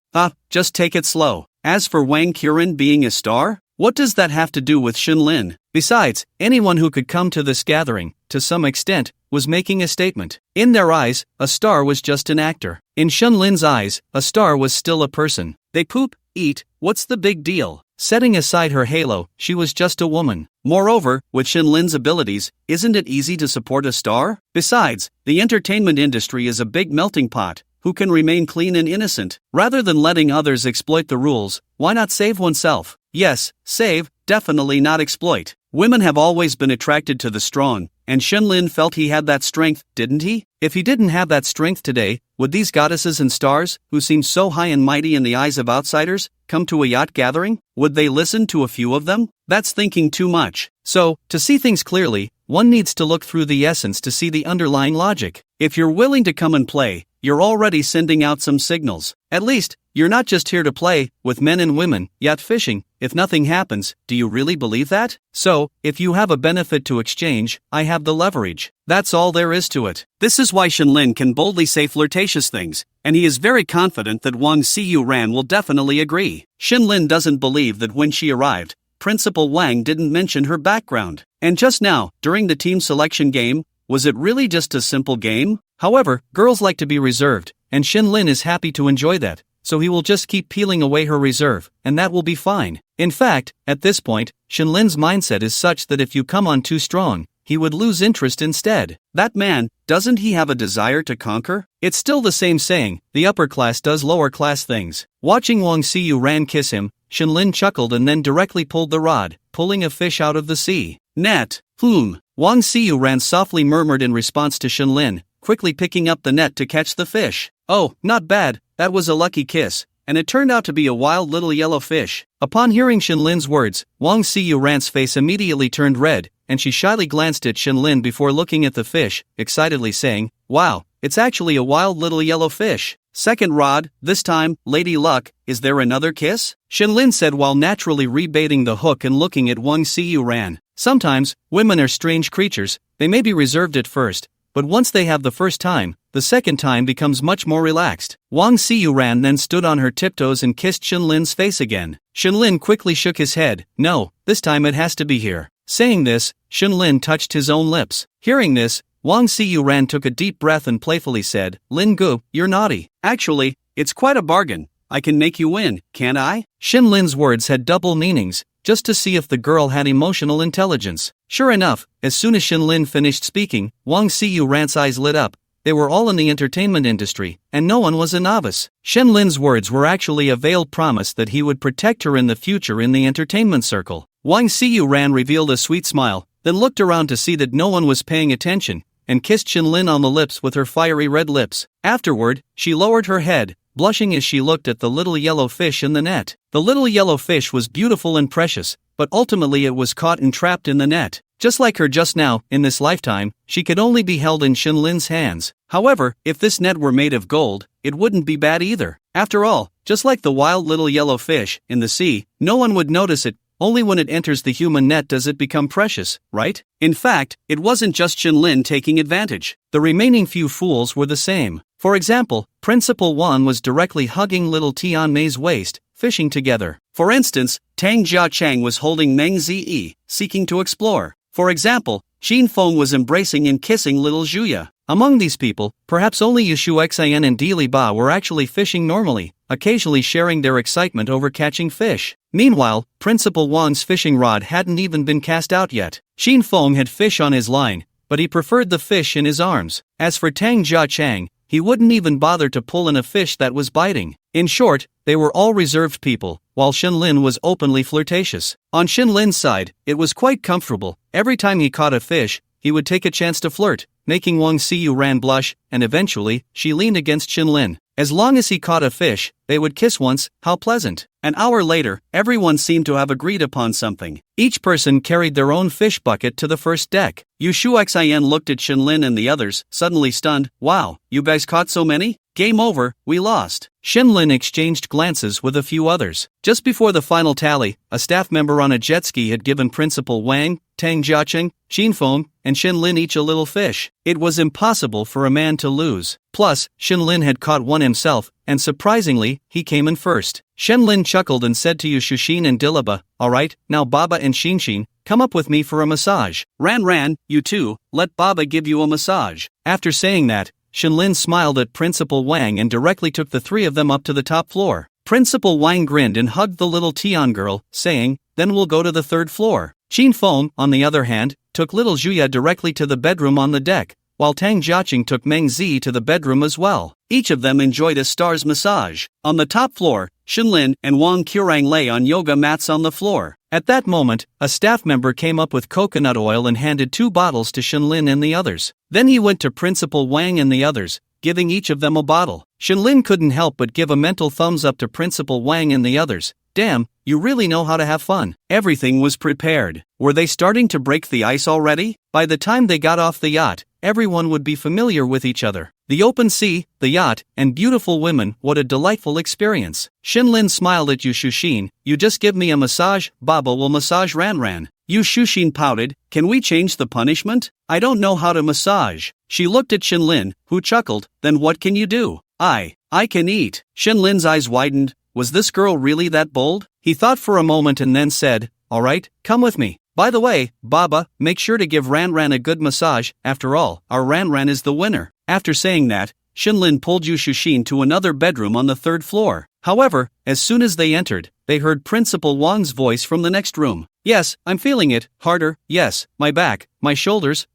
just take it slow. As for Wang Qurang being a star, what does that have to do with Shen Lin? Besides, anyone who could come to this gathering, to some extent, was making a statement. In their eyes, a star was just an actor. In Shen Lin's eyes, a star was still a person. They poop, eat, what's the big deal? Setting aside her halo, she was just a woman. Moreover, with Shen Lin's abilities, isn't it easy to support a star? Besides, the entertainment industry is a big melting pot. Who can remain clean and innocent? Rather than letting others exploit the rules, why not save oneself? Yes, save, definitely not exploit. Women have always been attracted to the strong, and Shen Lin felt he had that strength, didn't he? If he didn't have that strength today, would these goddesses and stars, who seem so high and mighty in the eyes of outsiders, come to a yacht gathering? Would they listen to a few of them? That's thinking too much. So, to see things clearly, one needs to look through the essence to see the underlying logic. If you're willing to come and play, you're already sending out some signals. At least, you're not just here to play, with men and women, yacht fishing. If nothing happens, do you really believe that? So, if you have a benefit to exchange, I have the leverage. That's all there is to it. This is why Shen Lin can boldly say flirtatious things, and he is very confident that Wang Xiuran will definitely agree. Shen Lin doesn't believe that when she arrived, Principal Wang didn't mention her background. And just now, during the team selection game, was it really just a simple game? However, girls like to be reserved, and Shen Lin is happy to enjoy that, so he will just keep peeling away her reserve, and that will be fine. In fact, at this point, Shen Lin's mindset is such that if you come on too strong, he would lose interest instead. That man, doesn't he have a desire to conquer? It's still the same saying, the upper class does lower class things. Watching Wang Xiuran kiss him, Shen Lin chuckled and then directly pulled the rod, pulling a fish out of the sea. Net. Wang Xiuran softly murmured in response to Shen Lin, quickly picking up the net to catch the fish. Oh, not bad, that was a lucky kiss, and it turned out to be a wild little yellow fish. Upon hearing Shen Lin's words, Wang Xiuran's face immediately turned red, and she shyly glanced at Shen Lin before looking at the fish, excitedly saying, wow, it's actually a wild little yellow fish. Second rod, this time, Lady Luck, is there another kiss? Shinlin said while naturally rebaiting the hook and looking at Wang Xiuran. Sometimes, women are strange creatures, they may be reserved at first, but once they have the first time, the second time becomes much more relaxed. Wang Xiuran then stood on her tiptoes and kissed Shinlin's face again. Shinlin quickly shook his head. No, this time it has to be here. Saying this, Shinlin touched his own lips. Hearing this, Wang Xiuran took a deep breath and playfully said, Lin Gu, you're naughty. Actually, it's quite a bargain. I can make you win, can't I? Shinlin's words had double meanings, just to see if the girl had emotional intelligence. Sure enough, as soon as Shinlin finished speaking, Wang Xiuran's eyes lit up. They were all in the entertainment industry, and no one was a novice. Shinlin's words were actually a veiled promise that he would protect her in the future in the entertainment circle. Wang Xiuran revealed a sweet smile, then looked around to see that no one was paying attention, and kissed Shinlin on the lips with her fiery red lips. Afterward, she lowered her head, blushing as she looked at the little yellow fish in the net. The little yellow fish was beautiful and precious, but ultimately it was caught and trapped in the net. Just like her just now, in this lifetime, she could only be held in Shinlin's hands. However, if this net were made of gold, it wouldn't be bad either. After all, just like the wild little yellow fish in the sea, no one would notice it. Only when it enters the human net does it become precious, right? In fact, it wasn't just Shinlin taking advantage. The remaining few fools were the same. For example, Principal Wan was directly hugging little Tianmei's waist, fishing together. For instance, Tang Jiachang was holding Meng Ziyi, seeking to explore. For example, Xin Feng was embracing and kissing little Zhuya. Among these people, perhaps only Yushu Xian and Di Li Ba were actually fishing normally, occasionally sharing their excitement over catching fish. Meanwhile, Principal Wang's fishing rod hadn't even been cast out yet. Xin Feng had fish on his line, but he preferred the fish in his arms. As for Tang Jiachang, he wouldn't even bother to pull in a fish that was biting. In short, they were all reserved people, while Shinlin was openly flirtatious. On Shinlin's side, it was quite comfortable. Every time he caught a fish, he would take a chance to flirt, making Wang Xiuran blush, and eventually, she leaned against Shinlin. As long as he caught a fish, they would kiss once. How pleasant. An hour later, everyone seemed to have agreed upon something. Each person carried their own fish bucket to the first deck. Yushu Xian looked at Shinlin and the others, suddenly stunned. Wow, you guys caught so many? Game over, we lost. Shinlin exchanged glances with a few others. Just before the final tally, a staff member on a jet ski had given Principal Wang, Tang Jiacheng, Xin Feng, and Shinlin each a little fish. It was impossible for a man to lose. Plus, Shinlin had caught one himself, and surprisingly, he came in first. Shinlin chuckled and said to Yushushin and Dilaba, Alright, now Baba and Shinshin, come up with me for a massage. Ran, you two, let Baba give you a massage. After saying that, Shinlin smiled at Principal Wang and directly took the three of them up to the top floor. Principal Wang grinned and hugged the little Tian girl, saying, Then we'll go to the third floor. Xin Feng, on the other hand, took little Zhuya directly to the bedroom on the deck, while Tang Jiacheng took Meng Zi to the bedroom as well. Each of them enjoyed a star's massage. On the top floor, Shinlin and Wang Qurang lay on yoga mats on the floor. At that moment, a staff member came up with coconut oil and handed 2 bottles to Shinlin and the others. Then he went to Principal Wang and the others, giving each of them a bottle. Shinlin couldn't help but give a mental thumbs up to Principal Wang and the others. Damn, you really know how to have fun. Everything was prepared. Were they starting to break the ice already? By the time they got off the yacht, everyone would be familiar with each other. The open sea, the yacht, and beautiful women, what a delightful experience. Shinlin smiled at Yushushin. You just give me a massage, Baba will massage Ran. Yushushin pouted, Can we change the punishment? I don't know how to massage. She looked at Shinlin, who chuckled, Then what can you do? I can eat. Shinlin's eyes widened. Was this girl really that bold? He thought for a moment and then said, Alright, come with me. By the way, Baba, make sure to give Ran a good massage. After all, our Ran is the winner. After saying that, Shinlin pulled Yushushin to another bedroom on the 3rd floor. However, as soon as they entered, they heard Principal Wang's voice from the next room. Yes, I'm feeling it, harder, yes, my back, my shoulders.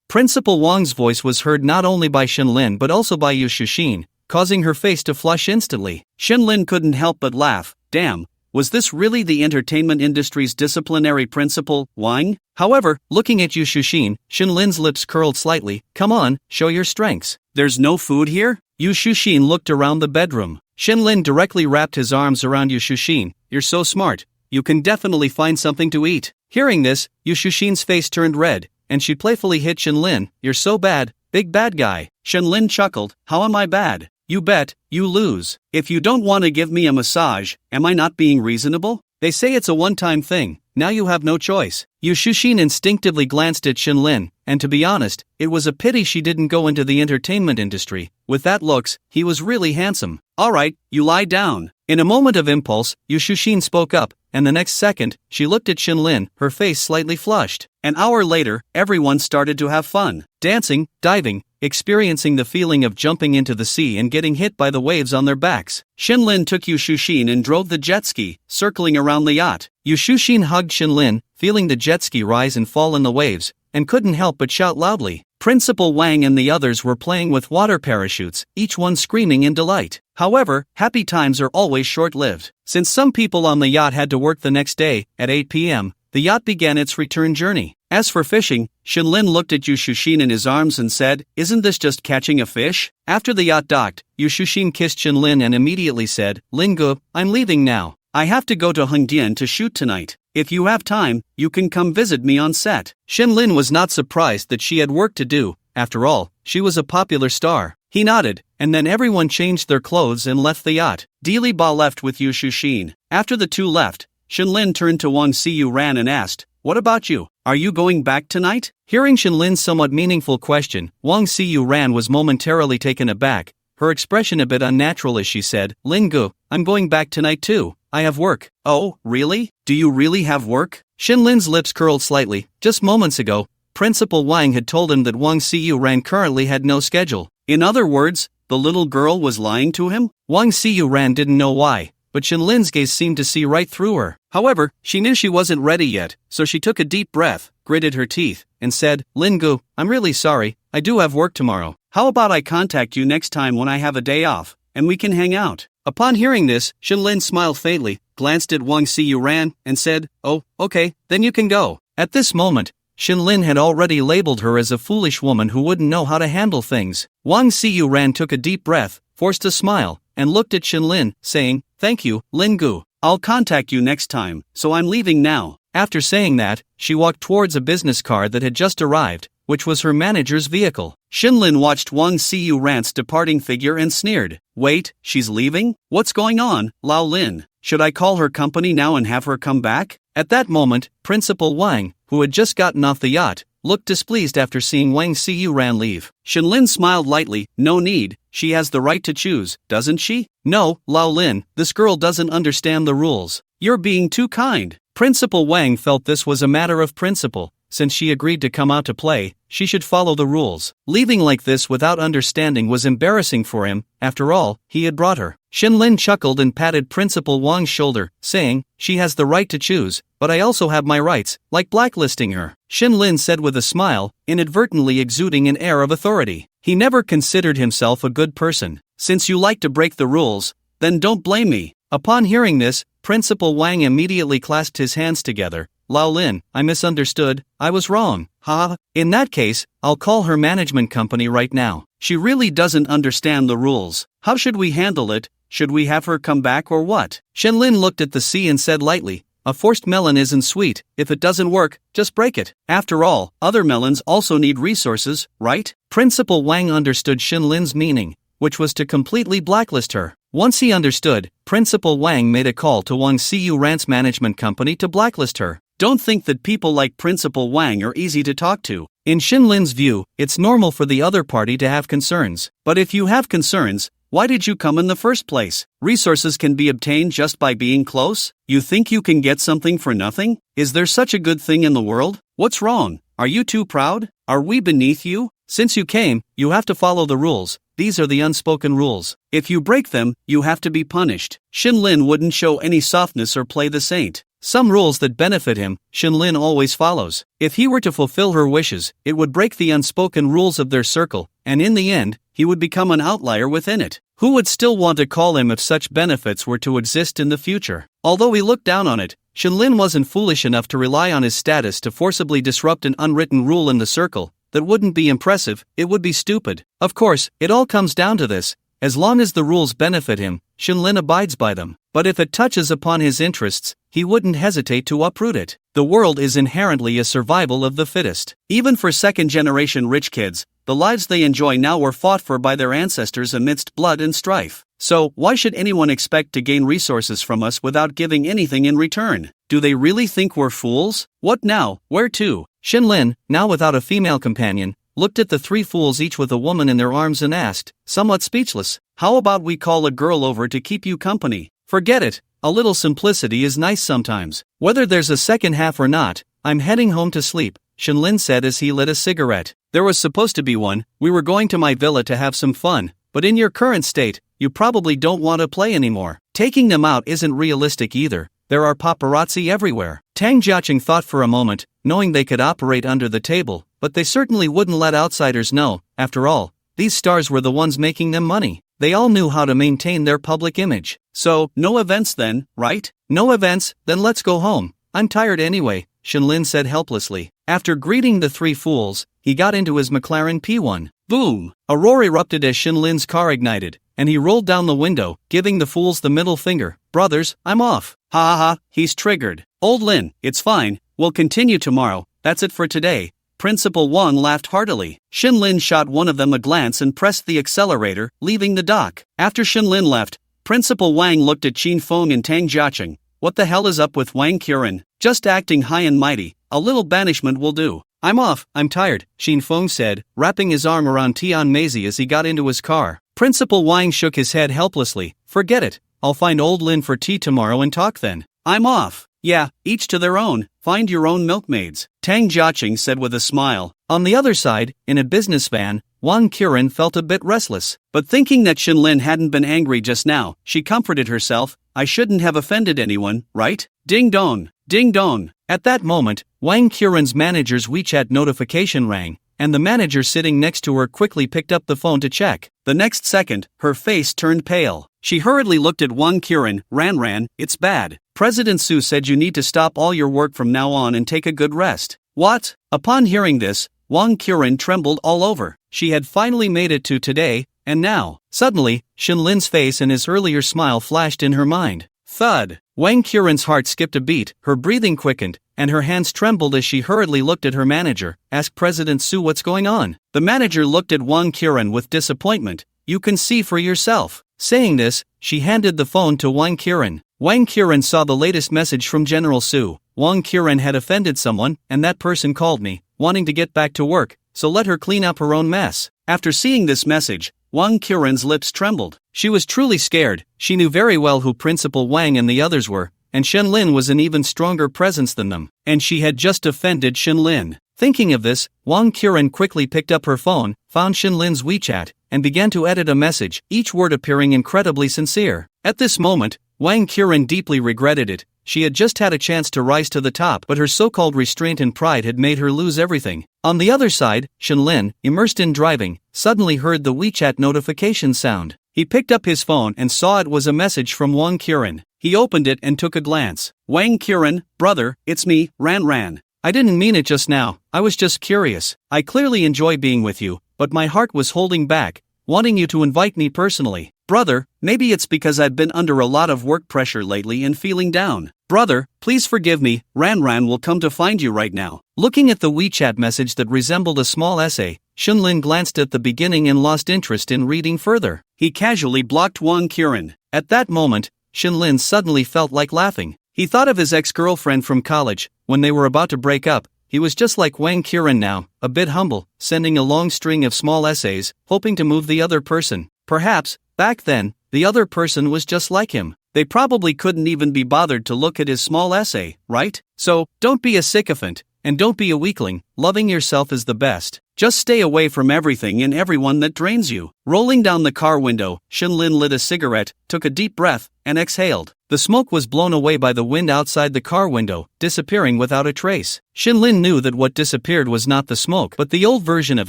Principal Wang's voice was heard not only by Shinlin but also by Yushushin, causing her face to flush instantly. Shinlin couldn't help but laugh. Damn, was this really the entertainment industry's disciplinary principal, Wang? However, looking at Yushushin, Shinlin's lips curled slightly. Come on, show your strengths. There's no food here? Yushushin looked around the bedroom. Shinlin directly wrapped his arms around Yushushin. You're so smart. You can definitely find something to eat. Hearing this, Yushushin's face turned red, and she playfully hit Shinlin. You're so bad, Big bad guy. Shenlin chuckled. How am I bad? You bet, you lose. If you don't want to give me a massage, am I not being reasonable? They say it's a one-time thing, now you have no choice. Yu Shushin instinctively glanced at Shenlin, and to be honest, it was a pity she didn't go into the entertainment industry. With that looks, he was really handsome. Alright, you lie down. In a moment of impulse, Yu Shushin spoke up, and the next second, she looked at Shenlin, her face slightly flushed. An hour later, everyone started to have fun. Dancing, diving, experiencing the feeling of jumping into the sea and getting hit by the waves on their backs. Shenlin took Yu Shushin and drove the jet ski, circling around the yacht. Yu Shushin hugged Shenlin, feeling the jet ski rise and fall in the waves, and couldn't help but shout loudly. Principal Wang and the others were playing with water parachutes, each one screaming in delight. However, happy times are always short-lived. Since some people on the yacht had to work the next day, at 8 p.m., the yacht began its return journey. As for fishing, Shenlin looked at Yu Shushin in his arms and said, "Isn't this just catching a fish?" After the yacht docked, Yu Shushin kissed Shenlin and immediately said, "Lingu, I'm leaving now. I have to go to Hongdian to shoot tonight. If you have time, you can come visit me on set." Shenlin was not surprised that she had work to do. After all, she was a popular star. He nodded, and then everyone changed their clothes and left the yacht. Li Ba left with Yu Shushin. After the two left, Shenlin turned to Wang Siyu Ran and asked, "What about you? Are you going back tonight?" Hearing Shenlin's somewhat meaningful question, Wang Siyu Ran was momentarily taken aback, her expression a bit unnatural as she said, "Lingu, I'm going back tonight too. I have work." "Oh, really? Do you really have work?" Shenlin's lips curled slightly. Just moments ago, Principal Wang had told him that Wang Siyu Ran currently had no schedule. In other words, the little girl was lying to him? Wang Siyu Ran didn't know why, but Shenlin's gaze seemed to see right through her. However, she knew she wasn't ready yet, so she took a deep breath, gritted her teeth, and said, "Lingu, I'm really sorry, I do have work tomorrow. How about I contact you next time when I have a day off, and we can hang out?" Upon hearing this, Shenlin smiled faintly, glanced at Wang Siyu Ran, and said, "Oh, okay, then you can go." At this moment, Shenlin had already labeled her as a foolish woman who wouldn't know how to handle things. Wang Siyu Ran took a deep breath, forced a smile, and looked at Shenlin, saying, "Thank you, Lingu. I'll contact you next time, so I'm leaving now." After saying that, she walked towards a business car that had just arrived, which was her manager's vehicle. Shenlin watched Wang Siyu Ran's departing figure and sneered. "Wait, she's leaving? What's going on, Lao Lin? Should I call her company now and have her come back?" At that moment, Principal Wang, who had just gotten off the yacht, looked displeased after seeing Wang Siyu Ran leave. Shenlin smiled lightly. "No need, she has the right to choose, doesn't she?" "No, Lao Lin, this girl doesn't understand the rules. You're being too kind." Principal Wang felt this was a matter of principle. Since she agreed to come out to play, she should follow the rules. Leaving like this without understanding was embarrassing for him. After all, he had brought her. Shenlin chuckled and patted Principal Wang's shoulder, saying, "She has the right to choose, but I also have my rights, like blacklisting her." Shenlin said with a smile, inadvertently exuding an air of authority. He never considered himself a good person. "Since you like to break the rules, then don't blame me." Upon hearing this, Principal Wang immediately clasped his hands together. "Lao Lin, I misunderstood, I was wrong. Ha. In that case, I'll call her management company right now. She really doesn't understand the rules. How should we handle it? Should we have her come back or what?" Shenlin looked at the sea and said lightly, "A forced melon isn't sweet. If it doesn't work, just break it. After all, other melons also need resources, right?" Principal Wang understood Shenlin's meaning, which was to completely blacklist her. Once he understood, Principal Wang made a call to Wang Siyu Ran's management company to blacklist her. Don't think that people like Principal Wang are easy to talk to. In Shenlin's view, it's normal for the other party to have concerns. But if you have concerns, why did you come in the first place? Resources can be obtained just by being close? You think you can get something for nothing? Is there such a good thing in the world? What's wrong? Are you too proud? Are we beneath you? Since you came, you have to follow the rules. These are the unspoken rules. If you break them, you have to be punished. Shenlin wouldn't show any softness or play the saint. Some rules that benefit him, Shenlin always follows. If he were to fulfill her wishes, it would break the unspoken rules of their circle, and in the end, he would become an outlier within it. Who would still want to call him if such benefits were to exist in the future? Although he looked down on it, Shenlin wasn't foolish enough to rely on his status to forcibly disrupt an unwritten rule in the circle. That wouldn't be impressive, it would be stupid. Of course, it all comes down to this. As long as the rules benefit him, Shenlin abides by them. But if it touches upon his interests, he wouldn't hesitate to uproot it. The world is inherently a survival of the fittest. Even for second-generation rich kids, the lives they enjoy now were fought for by their ancestors amidst blood and strife. So, why should anyone expect to gain resources from us without giving anything in return? Do they really think we're fools? What now? Where to? Shinlin, now without a female companion, looked at the three fools, each with a woman in their arms, and asked, somewhat speechless, how about we call a girl over to keep you company? Forget it, a little simplicity is nice sometimes. Whether there's a second half or not, I'm heading home to sleep, Shinlin said as he lit a cigarette. There was supposed to be one. We were going to my villa to have some fun, but in your current state, you probably don't want to play anymore. Taking them out isn't realistic either. There are paparazzi everywhere. Tang Jiaqing thought for a moment, knowing they could operate under the table, but they certainly wouldn't let outsiders know. After all, these stars were the ones making them money. They all knew how to maintain their public image. So, no events then, right? No events, then let's go home. I'm tired anyway, Shinlin said helplessly. After greeting the three fools, he got into his McLaren P1. Boom! A roar erupted as Shinlin's car ignited, and he rolled down the window, giving the fools the middle finger. Brothers, I'm off. Ha ha ha, he's triggered. Old Lin, it's fine, we'll continue tomorrow, that's it for today. Principal Wang laughed heartily. Shinlin shot one of them a glance and pressed the accelerator, leaving the dock. After Shinlin left, Principal Wang looked at Qin Feng and Tang Jiaqing. What the hell is up with Wang Qiren? Just acting high and mighty, a little banishment will do. I'm off, I'm tired, Qin Feng said, wrapping his arm around Tian Meizi as he got into his car. Principal Wang shook his head helplessly. Forget it, I'll find old Lin for tea tomorrow and talk then. I'm off. Yeah, each to their own, find your own milkmaids, Tang Jiaqing said with a smile. On the other side, in a business van, Wang Qiren felt a bit restless, but thinking that Shinlin hadn't been angry just now, she comforted herself. I shouldn't have offended anyone, right? Ding dong, ding dong. At that moment, Wang Qiren's manager's WeChat notification rang, and the manager sitting next to her quickly picked up the phone to check. The next second, her face turned pale. She hurriedly looked at Wang Qiren. Ran, it's bad. President Su said you need to stop all your work from now on and take a good rest. What? Upon hearing this, Wang Qiren trembled all over. She had finally made it to today, and now, suddenly, Shinlin's face and his earlier smile flashed in her mind. Thud! Wang Qiren's heart skipped a beat, her breathing quickened, and her hands trembled as she hurriedly looked at her manager. Ask President Su what's going on. The manager looked at Wang Qiren with disappointment. You can see for yourself. Saying this, she handed the phone to Wang Qiren. Wang Qiren saw the latest message from General Su. Wang Qiren had offended someone, and that person called me, wanting to get back to work, so let her clean up her own mess. After seeing this message, Wang Qiren's lips trembled. She was truly scared. She knew very well who Principal Wang and the others were, and Shinlin was an even stronger presence than them, and she had just offended Shinlin. Thinking of this, Wang Qiren quickly picked up her phone, found Shinlin's WeChat, and began to edit a message, each word appearing incredibly sincere. At this moment, Wang Qiren deeply regretted it. She had just had a chance to rise to the top, but her so-called restraint and pride had made her lose everything. On the other side, Shinlin, immersed in driving, suddenly heard the WeChat notification sound. He picked up his phone and saw it was a message from Wang Qiren. He opened it and took a glance. Wang Qiren, brother, it's me, Ran. I didn't mean it just now, I was just curious. I clearly enjoy being with you, but my heart was holding back, wanting you to invite me personally. Brother, maybe it's because I've been under a lot of work pressure lately and feeling down. Brother, please forgive me, Ran will come to find you right now. Looking at the WeChat message that resembled a small essay, Shinlin glanced at the beginning and lost interest in reading further. He casually blocked Wang Qiren. At that moment, Shinlin suddenly felt like laughing. He thought of his ex-girlfriend from college. When they were about to break up, he was just like Wang Qiren now, a bit humble, sending a long string of small essays, hoping to move the other person. Perhaps, back then, the other person was just like him. They probably couldn't even be bothered to look at his small essay, right? So, don't be a sycophant, and don't be a weakling. Loving yourself is the best. Just stay away from everything and everyone that drains you. Rolling down the car window, Shinlin lit a cigarette, took a deep breath, and exhaled. The smoke was blown away by the wind outside the car window, disappearing without a trace. Shinlin knew that what disappeared was not the smoke but the old version of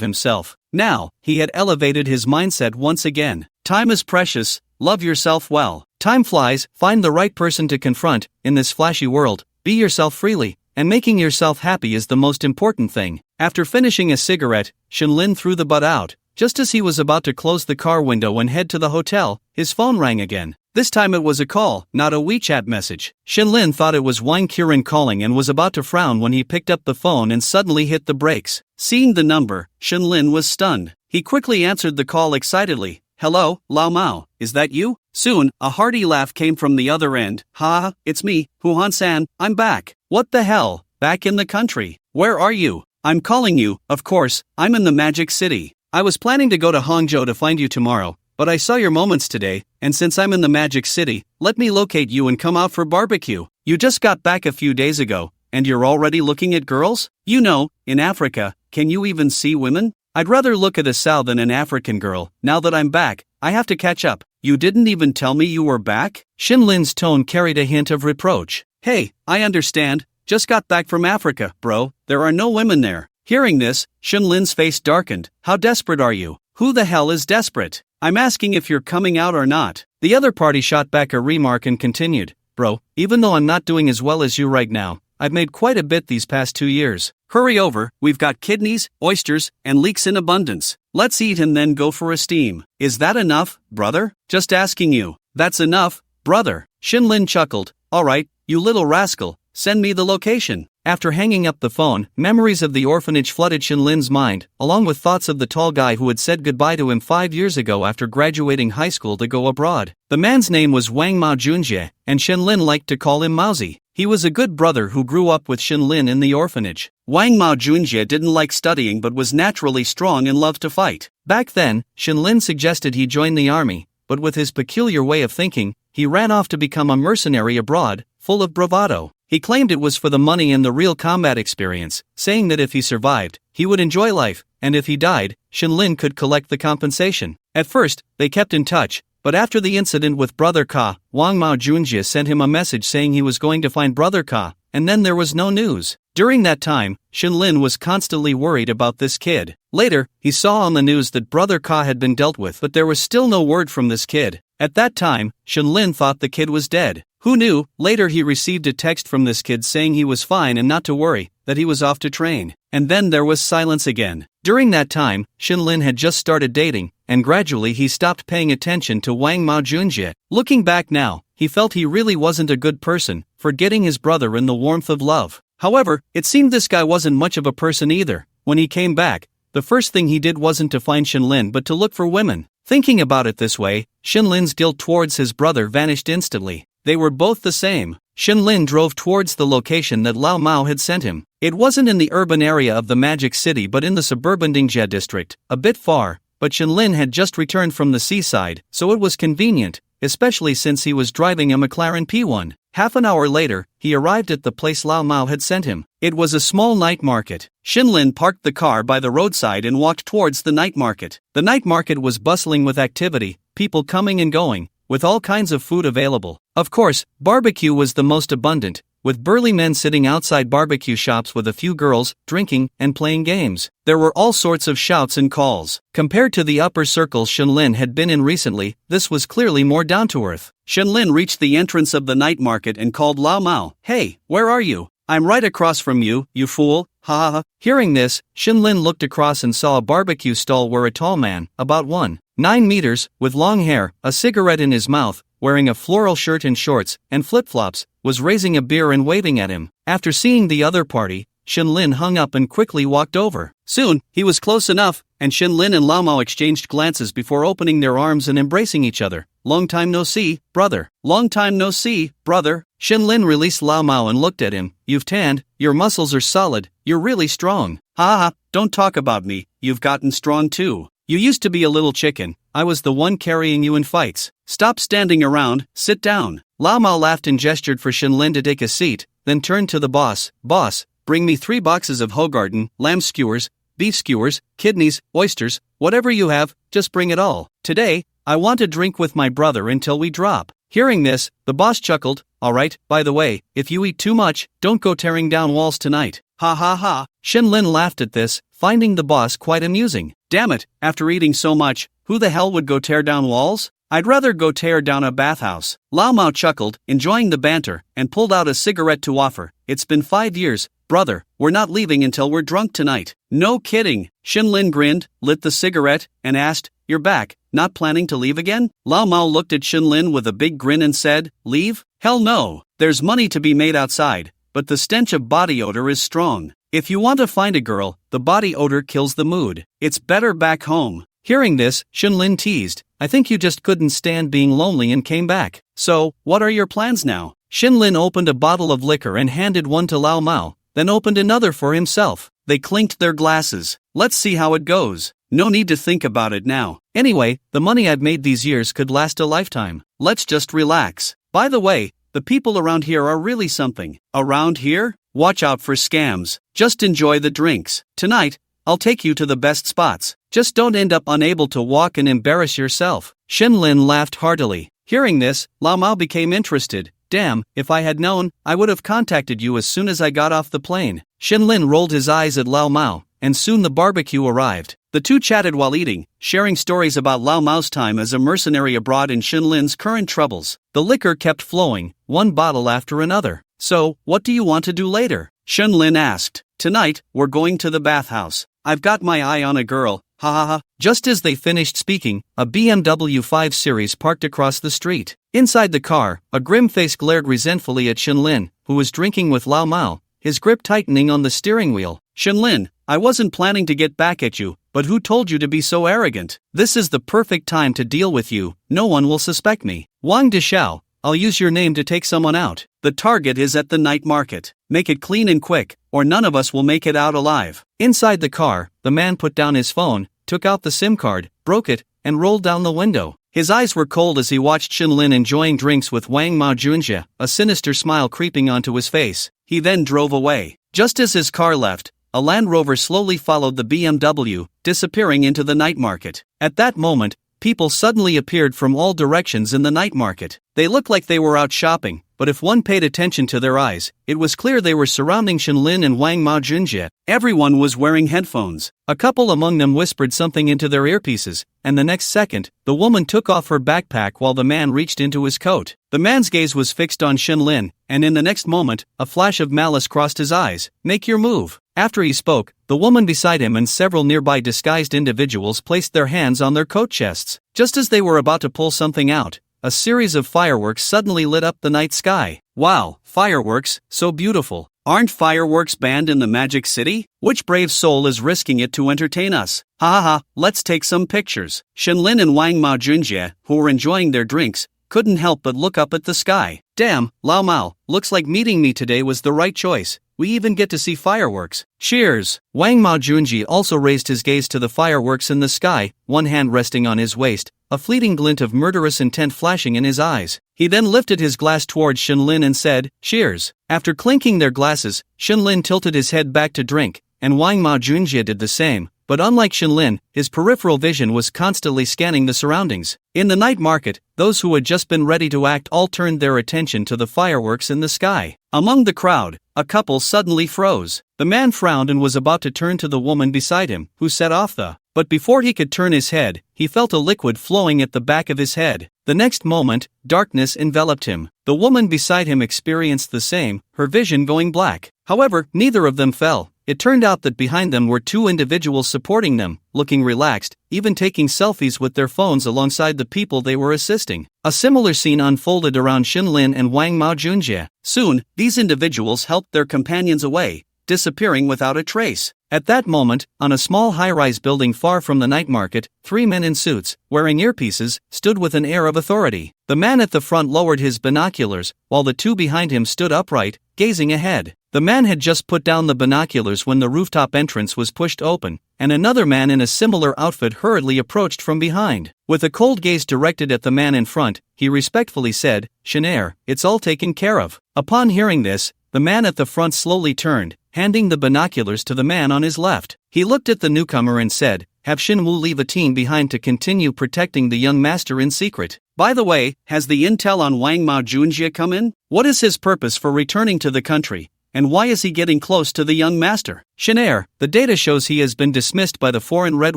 himself. Now, he had elevated his mindset once again. Time is precious, love yourself well. Time flies, find the right person to confront. In this flashy world, be yourself freely, and making yourself happy is the most important thing. After finishing a cigarette, Shinlin threw the butt out. Just as he was about to close the car window and head to the hotel, his phone rang again. This time it was a call, not a WeChat message. Shinlin thought it was Wang Qiren calling and was about to frown when he picked up the phone and suddenly hit the brakes. Seeing the number, Shinlin was stunned. He quickly answered the call excitedly. "Hello, Lao Mao, is that you?" Soon, a hearty laugh came from the other end. "Ha, it's me, Huhan-san, I'm back." "What the hell? Back in the country? Where are you?" "I'm calling you, of course, I'm in the Magic City. I was planning to go to Hangzhou to find you tomorrow, but I saw your moments today, and since I'm in the Magic City, let me locate you and come out for barbecue. You just got back a few days ago, and you're already looking at girls? You know, in Africa, can you even see women? I'd rather look at a sow than an African girl. Now that I'm back, I have to catch up. You didn't even tell me you were back?" Shinlin's tone carried a hint of reproach. "Hey, I understand. Just got back from Africa, bro. There are no women there." Hearing this, Shinlin's face darkened. "How desperate are you?" "Who the hell is desperate? I'm asking if you're coming out or not." The other party shot back a remark and continued. "Bro, even though I'm not doing as well as you right now, I've made quite a bit these past 2 years. Hurry over, we've got kidneys, oysters, and leeks in abundance. Let's eat and then go for a steam." "Is that enough, brother?" "Just asking you." "That's enough, brother." Shinlin chuckled. "Alright, you little rascal, send me the location." After hanging up the phone, memories of the orphanage flooded Shinlin's mind, along with thoughts of the tall guy who had said goodbye to him 5 years ago after graduating high school to go abroad. The man's name was Wang Mao Junjie, and Shinlin liked to call him Maozi. He was a good brother who grew up with Shinlin in the orphanage. Wang Mao Junjie didn't like studying but was naturally strong and loved to fight. Back then, Shinlin suggested he join the army, but with his peculiar way of thinking, he ran off to become a mercenary abroad, full of bravado. He claimed it was for the money and the real combat experience, saying that if he survived, he would enjoy life, and if he died, Shinlin could collect the compensation. At first, they kept in touch, but after the incident with Brother Ka, Wang Mao Junjie sent him a message saying he was going to find Brother Ka, and then there was no news. During that time, Shinlin was constantly worried about this kid. Later, he saw on the news that Brother Ka had been dealt with, but there was still no word from this kid. At that time, Shinlin thought the kid was dead. Who knew? Later he received a text from this kid saying he was fine and not to worry, that he was off to train. And then there was silence again. During that time, Shinlin had just started dating, and gradually he stopped paying attention to Wang Mao Junjie. Looking back now, he felt he really wasn't a good person, forgetting his brother in the warmth of love. However, it seemed this guy wasn't much of a person either. When he came back, the first thing he did wasn't to find Shinlin but to look for women. Thinking about it this way, Shinlin's guilt towards his brother vanished instantly. They were both the same. Shinlin drove towards the location that Lao Mao had sent him. It wasn't in the urban area of the Magic City but in the suburban Dingjie district, a bit far, but Shinlin had just returned from the seaside, so it was convenient, especially since he was driving a McLaren P1. Half an hour later, he arrived at the place Lao Mao had sent him. It was a small night market. Shinlin parked the car by the roadside and walked towards the night market. The night market was bustling with activity, people coming and going, with all kinds of food available. Of course, barbecue was the most abundant, with burly men sitting outside barbecue shops with a few girls, drinking, and playing games. There were all sorts of shouts and calls. Compared to the upper circles Shinlin had been in recently, this was clearly more down-to-earth. Shinlin reached the entrance of the night market and called Lao Mao. "Hey, where are you? I'm right across from you, you fool, ha ha ha." Hearing this, Shinlin looked across and saw a barbecue stall where a tall man, about 1.9 meters, with long hair, a cigarette in his mouth, wearing a floral shirt and shorts, and flip-flops, was raising a beer and waving at him. After seeing the other party, Shinlin hung up and quickly walked over. Soon, he was close enough, and Shinlin and Lao Mao exchanged glances before opening their arms and embracing each other. "Long time no see, brother. Long time no see, brother." Shinlin released Lao Mao and looked at him. "You've tanned, your muscles are solid, you're really strong." "Ha ha, don't talk about me, you've gotten strong too. You used to be a little chicken, I was the one carrying you in fights. Stop standing around, sit down." Lao Mao laughed and gestured for Shinlin to take a seat, then turned to the boss. "Boss, bring me 3 boxes of Hogarten, lamb skewers, beef skewers, kidneys, oysters, whatever you have, just bring it all. Today, I want to drink with my brother until we drop." Hearing this, the boss chuckled. "Alright, by the way, if you eat too much, don't go tearing down walls tonight." Ha ha ha. Shinlin laughed at this, finding the boss quite amusing. Damn it, after eating so much, who the hell would go tear down walls? I'd rather go tear down a bathhouse. Lao Mao chuckled, enjoying the banter, and pulled out a cigarette to offer. "It's been 5 years, brother, we're not leaving until we're drunk tonight. No kidding. Shinlin grinned, lit the cigarette, and asked, you're back, not planning to leave again? Lao Mao looked at Shinlin with a big grin and said, leave? Hell no. There's money to be made outside, but the stench of body odor is strong. If you want to find a girl, the body odor kills the mood. It's better back home. Hearing this, Shinlin teased, I think you just couldn't stand being lonely and came back. So, what are your plans now? Shinlin opened a bottle of liquor and handed one to Lao Mao, then opened another for himself. They clinked their glasses. Let's see how it goes. No need to think about it now. Anyway, the money I've made these years could last a lifetime. Let's just relax. By the way, the people around here are really something. Around here? Watch out for scams. Just enjoy the drinks. Tonight, I'll take you to the best spots. Just don't end up unable to walk and embarrass yourself. Shinlin laughed heartily. Hearing this, Lao Mao became interested. Damn, if I had known, I would have contacted you as soon as I got off the plane. Shinlin rolled his eyes at Lao Mao, and soon the barbecue arrived. The two chatted while eating, sharing stories about Lao Mao's time as a mercenary abroad and Shinlin's current troubles. The liquor kept flowing, one bottle after another. So, what do you want to do later? Shinlin asked. Tonight, we're going to the bathhouse. I've got my eye on a girl, ha ha ha. Just as they finished speaking, a BMW 5 Series parked across the street. Inside the car, a grim face glared resentfully at Shinlin, who was drinking with Lao Mao, his grip tightening on the steering wheel. Shinlin, I wasn't planning to get back at you, but who told you to be so arrogant? This is the perfect time to deal with you, no one will suspect me. Wang Dishao, I'll use your name to take someone out. The target is at the night market. Make it clean and quick, or none of us will make it out alive. Inside the car, the man put down his phone, took out the SIM card, broke it, and rolled down the window. His eyes were cold as he watched Shinlin enjoying drinks with Wang Mao Junjie, a sinister smile creeping onto his face. He then drove away. Just as his car left, a Land Rover slowly followed the BMW, disappearing into the night market. At that moment, people suddenly appeared from all directions in the night market. They looked like they were out shopping, but if one paid attention to their eyes, it was clear they were surrounding Shinlin and Wang Mao Junjie. Everyone was wearing headphones. A couple among them whispered something into their earpieces, and the next second, the woman took off her backpack while the man reached into his coat. The man's gaze was fixed on Shinlin, and in the next moment, a flash of malice crossed his eyes. Make your move. After he spoke, the woman beside him and several nearby disguised individuals placed their hands on their coat chests. Just as they were about to pull something out, a series of fireworks suddenly lit up the night sky. Wow, fireworks, so beautiful. Aren't fireworks banned in the Magic City? Which brave soul is risking it to entertain us? Ha ha ha, let's take some pictures. Shinlin and Wang Mao Junjie, who were enjoying their drinks, couldn't help but look up at the sky. Damn, Lao Mao, looks like meeting me today was the right choice. We even get to see fireworks. Cheers! Wang Mao Junjie also raised his gaze to the fireworks in the sky, one hand resting on his waist, a fleeting glint of murderous intent flashing in his eyes. He then lifted his glass towards Shinlin and said, cheers. After clinking their glasses, Shinlin tilted his head back to drink, and Wang Mao Junjie did the same. But unlike Shinlin, his peripheral vision was constantly scanning the surroundings. In the night market, those who had just been ready to act all turned their attention to the fireworks in the sky. Among the crowd, a couple suddenly froze. The man frowned and was about to turn to the woman beside him, who set off the... But before he could turn his head, he felt a liquid flowing at the back of his head. The next moment, darkness enveloped him. The woman beside him experienced the same, her vision going black. However, neither of them fell. It turned out that behind them were two individuals supporting them, looking relaxed, even taking selfies with their phones alongside the people they were assisting. A similar scene unfolded around Shinlin and Wang Mao Junjie. Soon, these individuals helped their companions away, disappearing without a trace. At that moment, on a small high-rise building far from the night market, three men in suits, wearing earpieces, stood with an air of authority. The man at the front lowered his binoculars, while the two behind him stood upright, gazing ahead. The man had just put down the binoculars when the rooftop entrance was pushed open, and another man in a similar outfit hurriedly approached from behind. With a cold gaze directed at the man in front, he respectfully said, "Shanair, it's all taken care of." Upon hearing this, the man at the front slowly turned, handing the binoculars to the man on his left. He looked at the newcomer and said, "Have Shinwoo leave a team behind to continue protecting the young master in secret. By the way, has the intel on Wang Mao Junjie come in? What is his purpose for returning to the country? And why is he getting close to the young master?" "Shanair, the data shows he has been dismissed by the foreign Red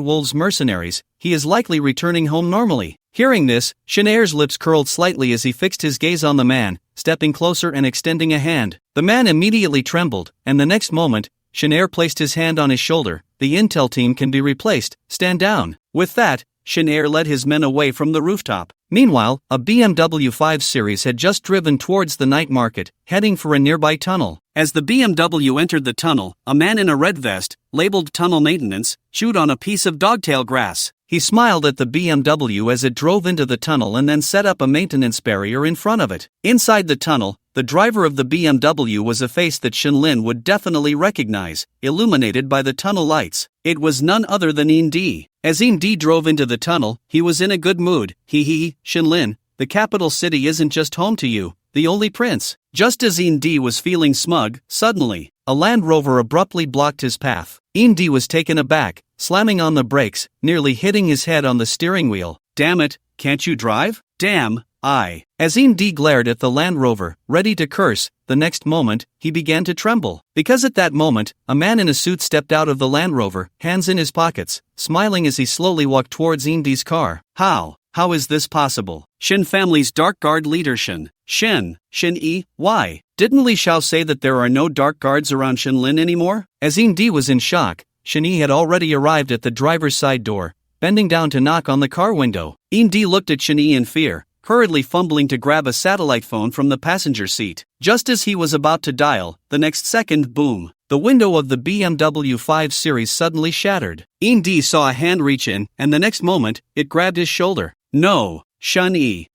Wolves mercenaries. He is likely returning home normally." Hearing this, Shanair's lips curled slightly as he fixed his gaze on the man, stepping closer and extending a hand. The man immediately trembled, and the next moment, Shanair placed his hand on his shoulder. The intel team can be replaced, stand down. With that, Shanair led his men away from the rooftop. Meanwhile, a BMW 5 Series had just driven towards the night market, heading for a nearby tunnel. As the BMW entered the tunnel, a man in a red vest, labeled Tunnel Maintenance, chewed on a piece of dogtail grass. He smiled at the BMW as it drove into the tunnel and then set up a maintenance barrier in front of it. Inside the tunnel, the driver of the BMW was a face that Shinlin would definitely recognize, illuminated by the tunnel lights. It was none other than In-D. As In-D drove into the tunnel, he was in a good mood. Hee, Shinlin, the capital city isn't just home to you, the only prince. Just as In-D was feeling smug, suddenly, a Land Rover abruptly blocked his path. In-D was taken aback, slamming on the brakes, nearly hitting his head on the steering wheel. Damn it, can't you drive? Damn, I. As In-D glared at the Land Rover, ready to curse, the next moment, he began to tremble. Because at that moment, a man in a suit stepped out of the Land Rover, hands in his pockets, smiling as he slowly walked towards In-D's car. How is this possible? Shin family's dark guard leader Shin-E, why? Didn't Li Xiao say that there are no dark guards around Shinlin anymore? As In-D was in shock, Shin-E had already arrived at the driver's side door, bending down to knock on the car window. In-D looked at Shin-E in fear, hurriedly fumbling to grab a satellite phone from the passenger seat. Just as he was about to dial, the next second, boom, the window of the BMW 5 Series suddenly shattered. In-D saw a hand reach in, and the next moment, it grabbed his shoulder. No, Shun-E,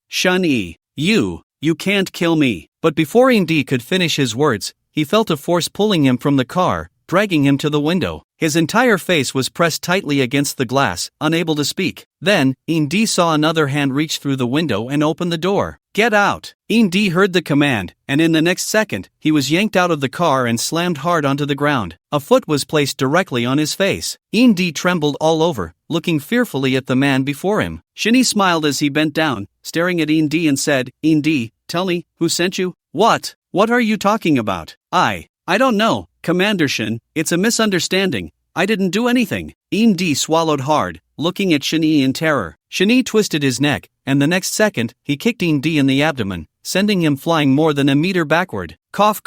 you can't kill me. But before In-D could finish his words, he felt a force pulling him from the car, dragging him to the window. His entire face was pressed tightly against the glass, unable to speak. Then, In-D saw another hand reach through the window and open the door. Get out! In-D heard the command, and in the next second, he was yanked out of the car and slammed hard onto the ground. A foot was placed directly on his face. In-D trembled all over, looking fearfully at the man before him. Shin-E smiled as he bent down, staring at In-D and said, In-D, tell me, who sent you? What are you talking about? I don't know, Commander Shin, it's a misunderstanding. I didn't do anything. In-D swallowed hard, looking at Shin-E in terror. Shin-E twisted his neck, and the next second, he kicked In-D in the abdomen, sending him flying more than a meter backward. Cough.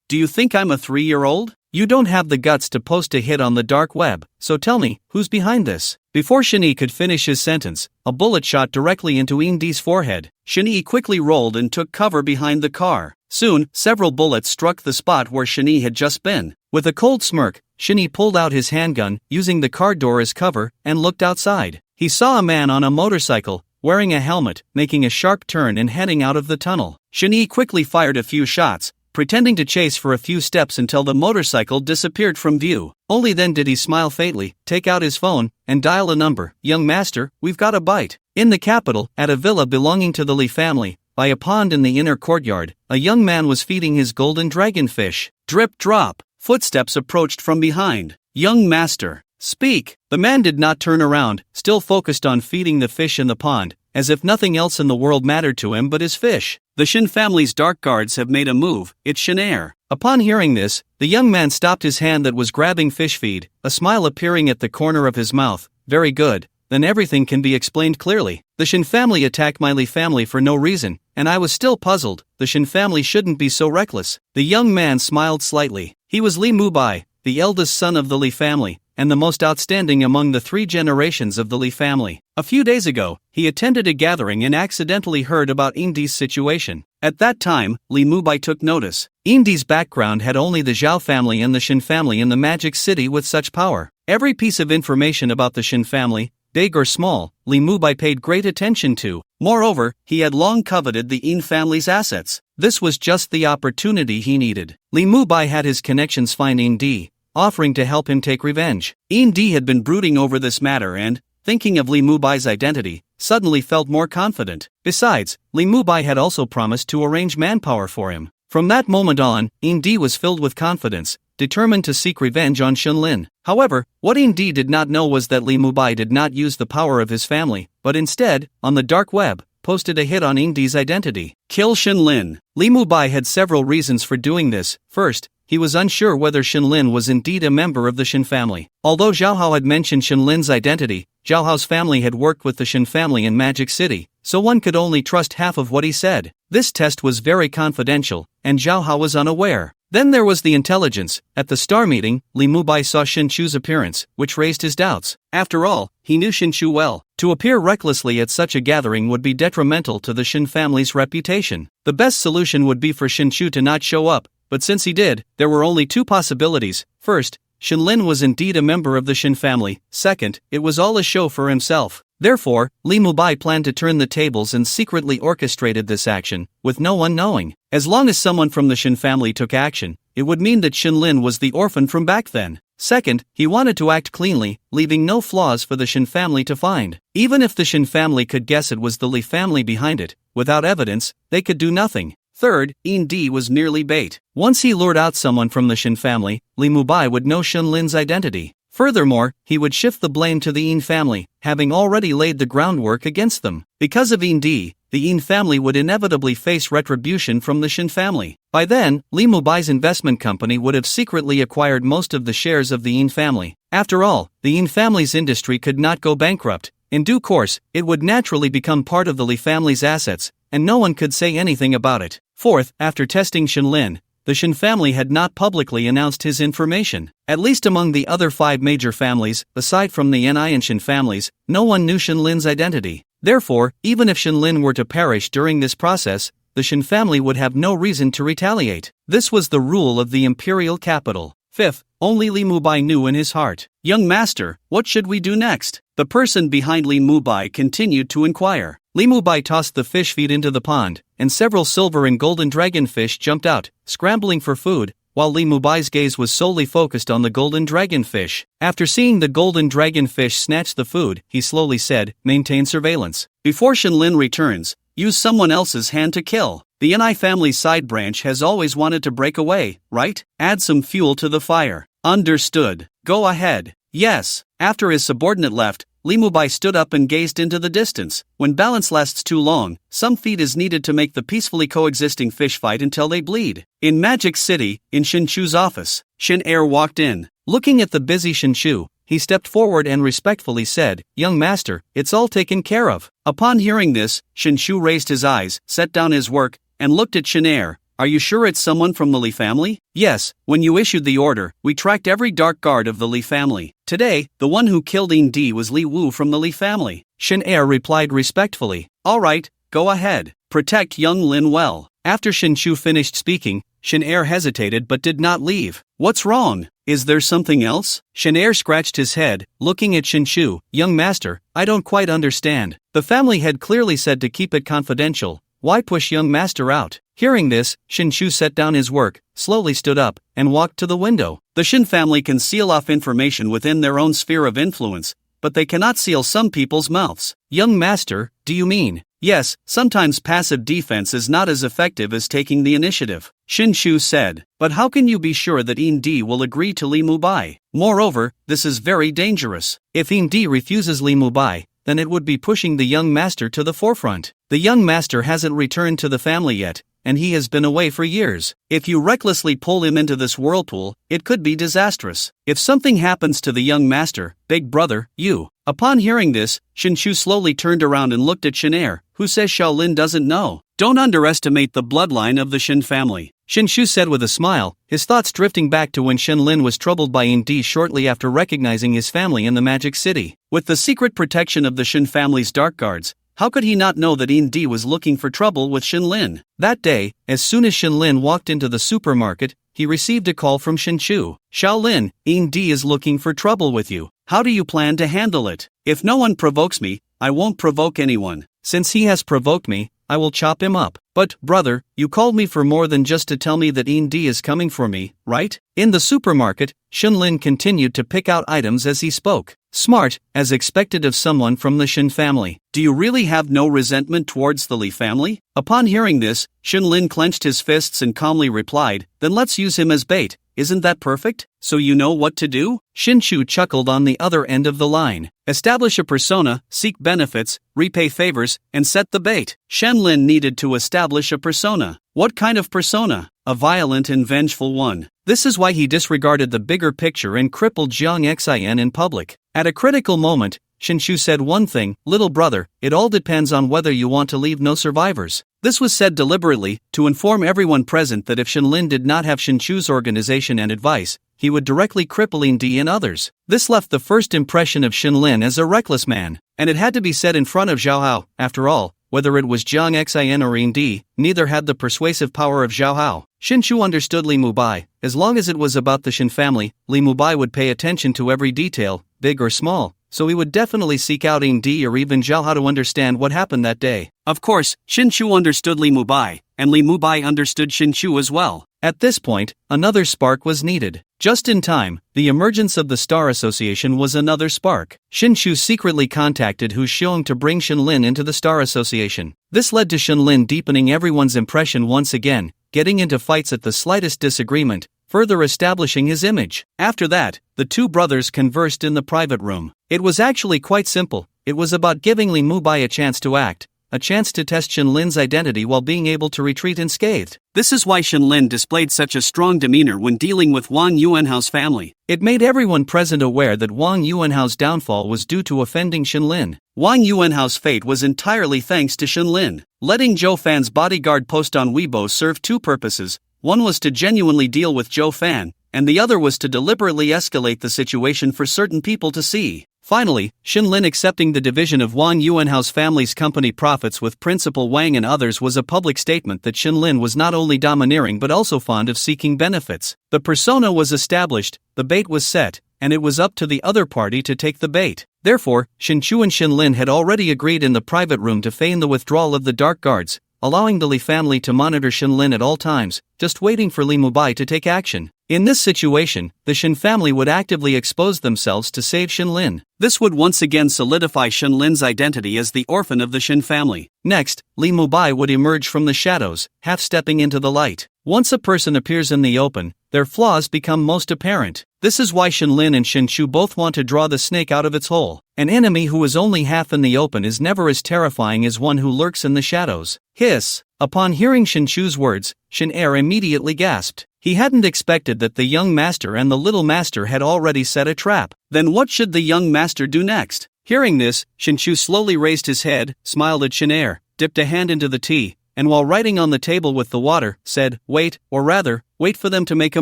Do you think I'm a 3-year-old? You don't have the guts to post a hit on the dark web, so tell me, who's behind this? Before Shin-E could finish his sentence, a bullet shot directly into In-D's forehead. Shin-E quickly rolled and took cover behind the car. Soon, several bullets struck the spot where Shin-E had just been. With a cold smirk, Shin-E pulled out his handgun, using the car door as cover, and looked outside. He saw a man on a motorcycle, wearing a helmet, making a sharp turn and heading out of the tunnel. Shin-E quickly fired a few shots, pretending to chase for a few steps until the motorcycle disappeared from view. Only then did he smile faintly, take out his phone, and dial a number. Young master, we've got a bite. In the capital, at a villa belonging to the Li family, by a pond in the inner courtyard, a young man was feeding his golden dragonfish. Drip drop. Footsteps approached from behind. Young master, speak. The man did not turn around, still focused on feeding the fish in the pond, as if nothing else in the world mattered to him but his fish. The Shin family's dark guards have made a move, it's Shanair. Upon hearing this, the young man stopped his hand that was grabbing fish feed, a smile appearing at the corner of his mouth. Very good, then everything can be explained clearly. The Shin family attacked my Li family for no reason, and I was still puzzled. The Shin family shouldn't be so reckless. The young man smiled slightly. He was Li Mubai, the eldest son of the Li family, and the most outstanding among the 3 generations of the Li family. A few days ago, he attended a gathering and accidentally heard about In-D's situation. At that time, Li Mubai took notice. In-D's background had only the Zhao family and the Shin family in the Magic City with such power. Every piece of information about the Shin family, big or small, Li Mubai paid great attention to. Moreover, he had long coveted the In family's assets. This was just the opportunity he needed. Li Mubai had his connections find In-D, offering to help him take revenge. In-D had been brooding over this matter and, thinking of Li Mubai's identity, suddenly felt more confident. Besides, Li Mubai had also promised to arrange manpower for him. From that moment on, In-D was filled with confidence, determined to seek revenge on Shinlin. However, what In-D did not know was that Li Mubai did not use the power of his family, but instead, on the dark web, posted a hit on In-D's identity. Kill Shinlin. Li Mubai had several reasons for doing this. First, he was unsure whether Shinlin was indeed a member of the Shin family. Although Zhao Hao had mentioned Shinlin's identity, Zhao Hao's family had worked with the Shin family in Magic City, so one could only trust half of what he said. This test was very confidential, and Zhao Hao was unaware. Then there was the intelligence. At the star meeting, Li Mubai saw Shinchu's appearance, which raised his doubts. After all, he knew Shinchu well. To appear recklessly at such a gathering would be detrimental to the Shin family's reputation. The best solution would be for Shinchu to not show up, but since he did, there were only two possibilities. First, Shinlin was indeed a member of the Shin family. Second, it was all a show for himself. Therefore, Li Mubai planned to turn the tables and secretly orchestrated this action, with no one knowing. As long as someone from the Shin family took action, it would mean that Shinlin was the orphan from back then. Second, he wanted to act cleanly, leaving no flaws for the Shin family to find. Even if the Shin family could guess it was the Li family behind it, without evidence, they could do nothing. Third, Indi was merely bait. Once he lured out someone from the Shin family, Li Mubai would know Shinlin's identity. Furthermore, he would shift the blame to the Yin family, having already laid the groundwork against them. Because of Indi, the Yin family would inevitably face retribution from the Shin family. By then, Li Mubai's investment company would have secretly acquired most of the shares of the Yin family. After all, the Yin family's industry could not go bankrupt. In due course, it would naturally become part of the Li family's assets, and no one could say anything about it. Fourth, after testing Shinlin, the Shin family had not publicly announced his information. At least among the other 5 major families, aside from the Ni and Shin families, no one knew Shinlin's identity. Therefore, even if Shinlin were to perish during this process, the Shin family would have no reason to retaliate. This was the rule of the imperial capital. Fifth, only Li Mubai knew in his heart. Young master, what should we do next? The person behind Li Mubai continued to inquire. Li Mubai tossed the fish feed into the pond, and several silver and golden dragonfish jumped out, scrambling for food, while Li Mubai's gaze was solely focused on the golden dragonfish. After seeing the golden dragonfish snatch the food, he slowly said, "Maintain surveillance. Before Shinlin returns, use someone else's hand to kill. The Ni family's side branch has always wanted to break away, right? Add some fuel to the fire." "Understood. Go ahead." "Yes." After his subordinate left, Li Mubai stood up and gazed into the distance. When balance lasts too long, some feed is needed to make the peacefully coexisting fish fight until they bleed. In Magic City, in Shinchu's office, Shin Er walked in. Looking at the busy Shinchu, he stepped forward and respectfully said, "Young master, it's all taken care of." Upon hearing this, Shinchu raised his eyes, set down his work, and looked at Shin Er. "Are you sure it's someone from the Li family?" "Yes, when you issued the order, we tracked every dark guard of the Li family. Today, the one who killed Indi was Li Wu from the Li family." Shin Er replied respectfully, "All right, go ahead. Protect young Lin well." After Shinchu finished speaking, Shin Er hesitated but did not leave. "What's wrong? Is there something else?" Shin Er scratched his head, looking at Shinchu. "Young master, I don't quite understand. The family had clearly said to keep it confidential. Why push young master out?" Hearing this, Shinchu set down his work, slowly stood up, and walked to the window. The Shin family can seal off information within their own sphere of influence, but they cannot seal some people's mouths. "Young master, do you mean?" "Yes, sometimes passive defense is not as effective as taking the initiative," Shinchu said. "But how can you be sure that Indi will agree to Li Mubai? Moreover, this is very dangerous. If Indi refuses Li Mubai, then it would be pushing the young master to the forefront. The young master hasn't returned to the family yet, and he has been away for years. If you recklessly pull him into this whirlpool, it could be disastrous. If something happens to the young master, big brother, you." Upon hearing this, Shinchu slowly turned around and looked at Shin Er, who says Shaolin doesn't know. "Don't underestimate the bloodline of the Shin family," Shinchu said with a smile, his thoughts drifting back to when Shinlin was troubled by Indi shortly after recognizing his family in the Magic City. With the secret protection of the Shin family's dark guards, how could he not know that Indi was looking for trouble with Shinlin? That day, as soon as Shinlin walked into the supermarket, he received a call from Shinchu. "Shaolin, Indi is looking for trouble with you. How do you plan to handle it?" "If no one provokes me, I won't provoke anyone. Since he has provoked me, I will chop him up." "But, brother, you called me for more than just to tell me that Indi is coming for me, right?" In the supermarket, Shinlin continued to pick out items as he spoke. Smart, as expected of someone from the Shin family. "Do you really have no resentment towards the Li family?" Upon hearing this, Shinlin clenched his fists and calmly replied, "Then let's use him as bait. Isn't that perfect? So you know what to do?" Shinchu chuckled on the other end of the line. "Establish a persona, seek benefits, repay favors, and set the bait." Shenlin needed to establish a persona. What kind of persona? A violent and vengeful one. This is why he disregarded the bigger picture and crippled Jiang Xin in public. At a critical moment, Shinshu said one thing, little brother, it all depends on whether you want to leave no survivors. This was said deliberately, to inform everyone present that if Shinlin did not have Shinshu's organization and advice, he would directly cripple Indi and others. This left the first impression of Shinlin as a reckless man, and it had to be said in front of Zhao Hao. After all, whether it was Jiang Xin or Indi, neither had the persuasive power of Zhao Hao. Shinshu understood Li Mubai. As long as it was about the Shin family, Li Mubai would pay attention to every detail, big or small, so he would definitely seek out Indi or even Zhao Hao to understand what happened that day. Of course, Shinshu understood Li Mubai, and Li Mubai understood Shinshu as well. At this point, another spark was needed. Just in time, the emergence of the Star Association was another spark. Shinshu secretly contacted Hu Xiong to bring Shinlin into the Star Association. This led to Shinlin deepening everyone's impression once again, getting into fights at the slightest disagreement, further establishing his image. After that, the two brothers conversed in the private room. It was actually quite simple. It was about giving Li Mubai a chance to act, a chance to test Shinlin's identity while being able to retreat unscathed. This is why Shinlin displayed such a strong demeanor when dealing with Wang Yuanhao's family. It made everyone present aware that Wang Yuanhao's downfall was due to offending Shinlin. Wang Yuanhao's fate was entirely thanks to Shinlin. Letting Zhou Fan's bodyguard post on Weibo served two purposes. One was to genuinely deal with Zhou Fan, and the other was to deliberately escalate the situation for certain people to see. Finally, Shinlin accepting the division of Wang Yuanhao's family's company profits with Principal Wang and others was a public statement that Shinlin was not only domineering but also fond of seeking benefits. The persona was established, the bait was set, and it was up to the other party to take the bait. Therefore, Shinshu and Shinlin had already agreed in the private room to feign the withdrawal of the Dark Guards, allowing the Li family to monitor Shinlin at all times, just waiting for Li Mubai to take action. In this situation, the Shin family would actively expose themselves to save Shinlin. This would once again solidify Shinlin's identity as the orphan of the Shin family. Next, Li Mubai would emerge from the shadows, half-stepping into the light. Once a person appears in the open, their flaws become most apparent. This is why Shinlin and Shinshu both want to draw the snake out of its hole. An enemy who is only half in the open is never as terrifying as one who lurks in the shadows. Hiss! Upon hearing Shinshu's words, Shin-er immediately gasped. He hadn't expected that the young master and the little master had already set a trap. Then what should the young master do next? Hearing this, Shinshu slowly raised his head, smiled at Shin-er, dipped a hand into the tea, and while writing on the table with the water, said, wait, or rather, wait for them to make a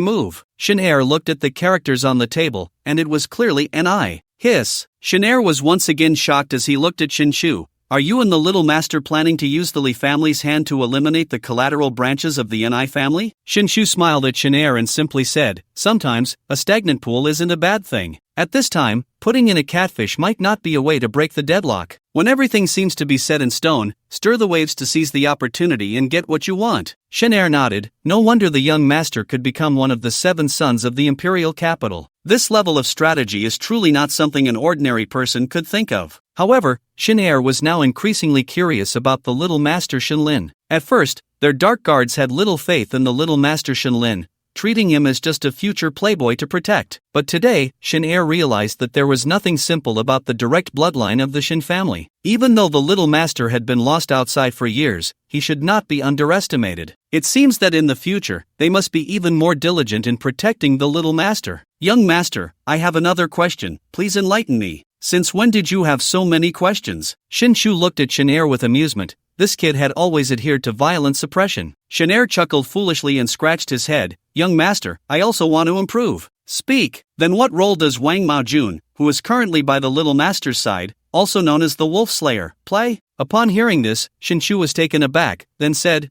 move. Shin-er looked at the characters on the table, and it was clearly an I. Hiss! Shin-er was once again shocked as he looked at Shinshu. Are you and the little master planning to use the Li family's hand to eliminate the collateral branches of the Ni family? Shinshu smiled at Shin-er and simply said, sometimes, a stagnant pool isn't a bad thing. At this time, putting in a catfish might not be a way to break the deadlock. When everything seems to be set in stone, stir the waves to seize the opportunity and get what you want. Shin-er nodded. No wonder the young master could become one of the 7 sons of the imperial capital. This level of strategy is truly not something an ordinary person could think of. However, Shin-er was now increasingly curious about the little master Shinlin. At first, their dark guards had little faith in the little master Shinlin, treating him as just a future playboy to protect. But today, Shin-er realized that there was nothing simple about the direct bloodline of the Shin family. Even though the little master had been lost outside for years, he should not be underestimated. It seems that in the future, they must be even more diligent in protecting the little master. Young master, I have another question, please enlighten me. Since when did you have so many questions? Shinshu looked at Shin-er with amusement. This kid had always adhered to violent suppression. Shin-er chuckled foolishly and scratched his head. Young master, I also want to improve. Speak. Then what role does Wang Maojun, who is currently by the little master's side, also known as the Wolf Slayer, play? Upon hearing this, Shinshu was taken aback, then said,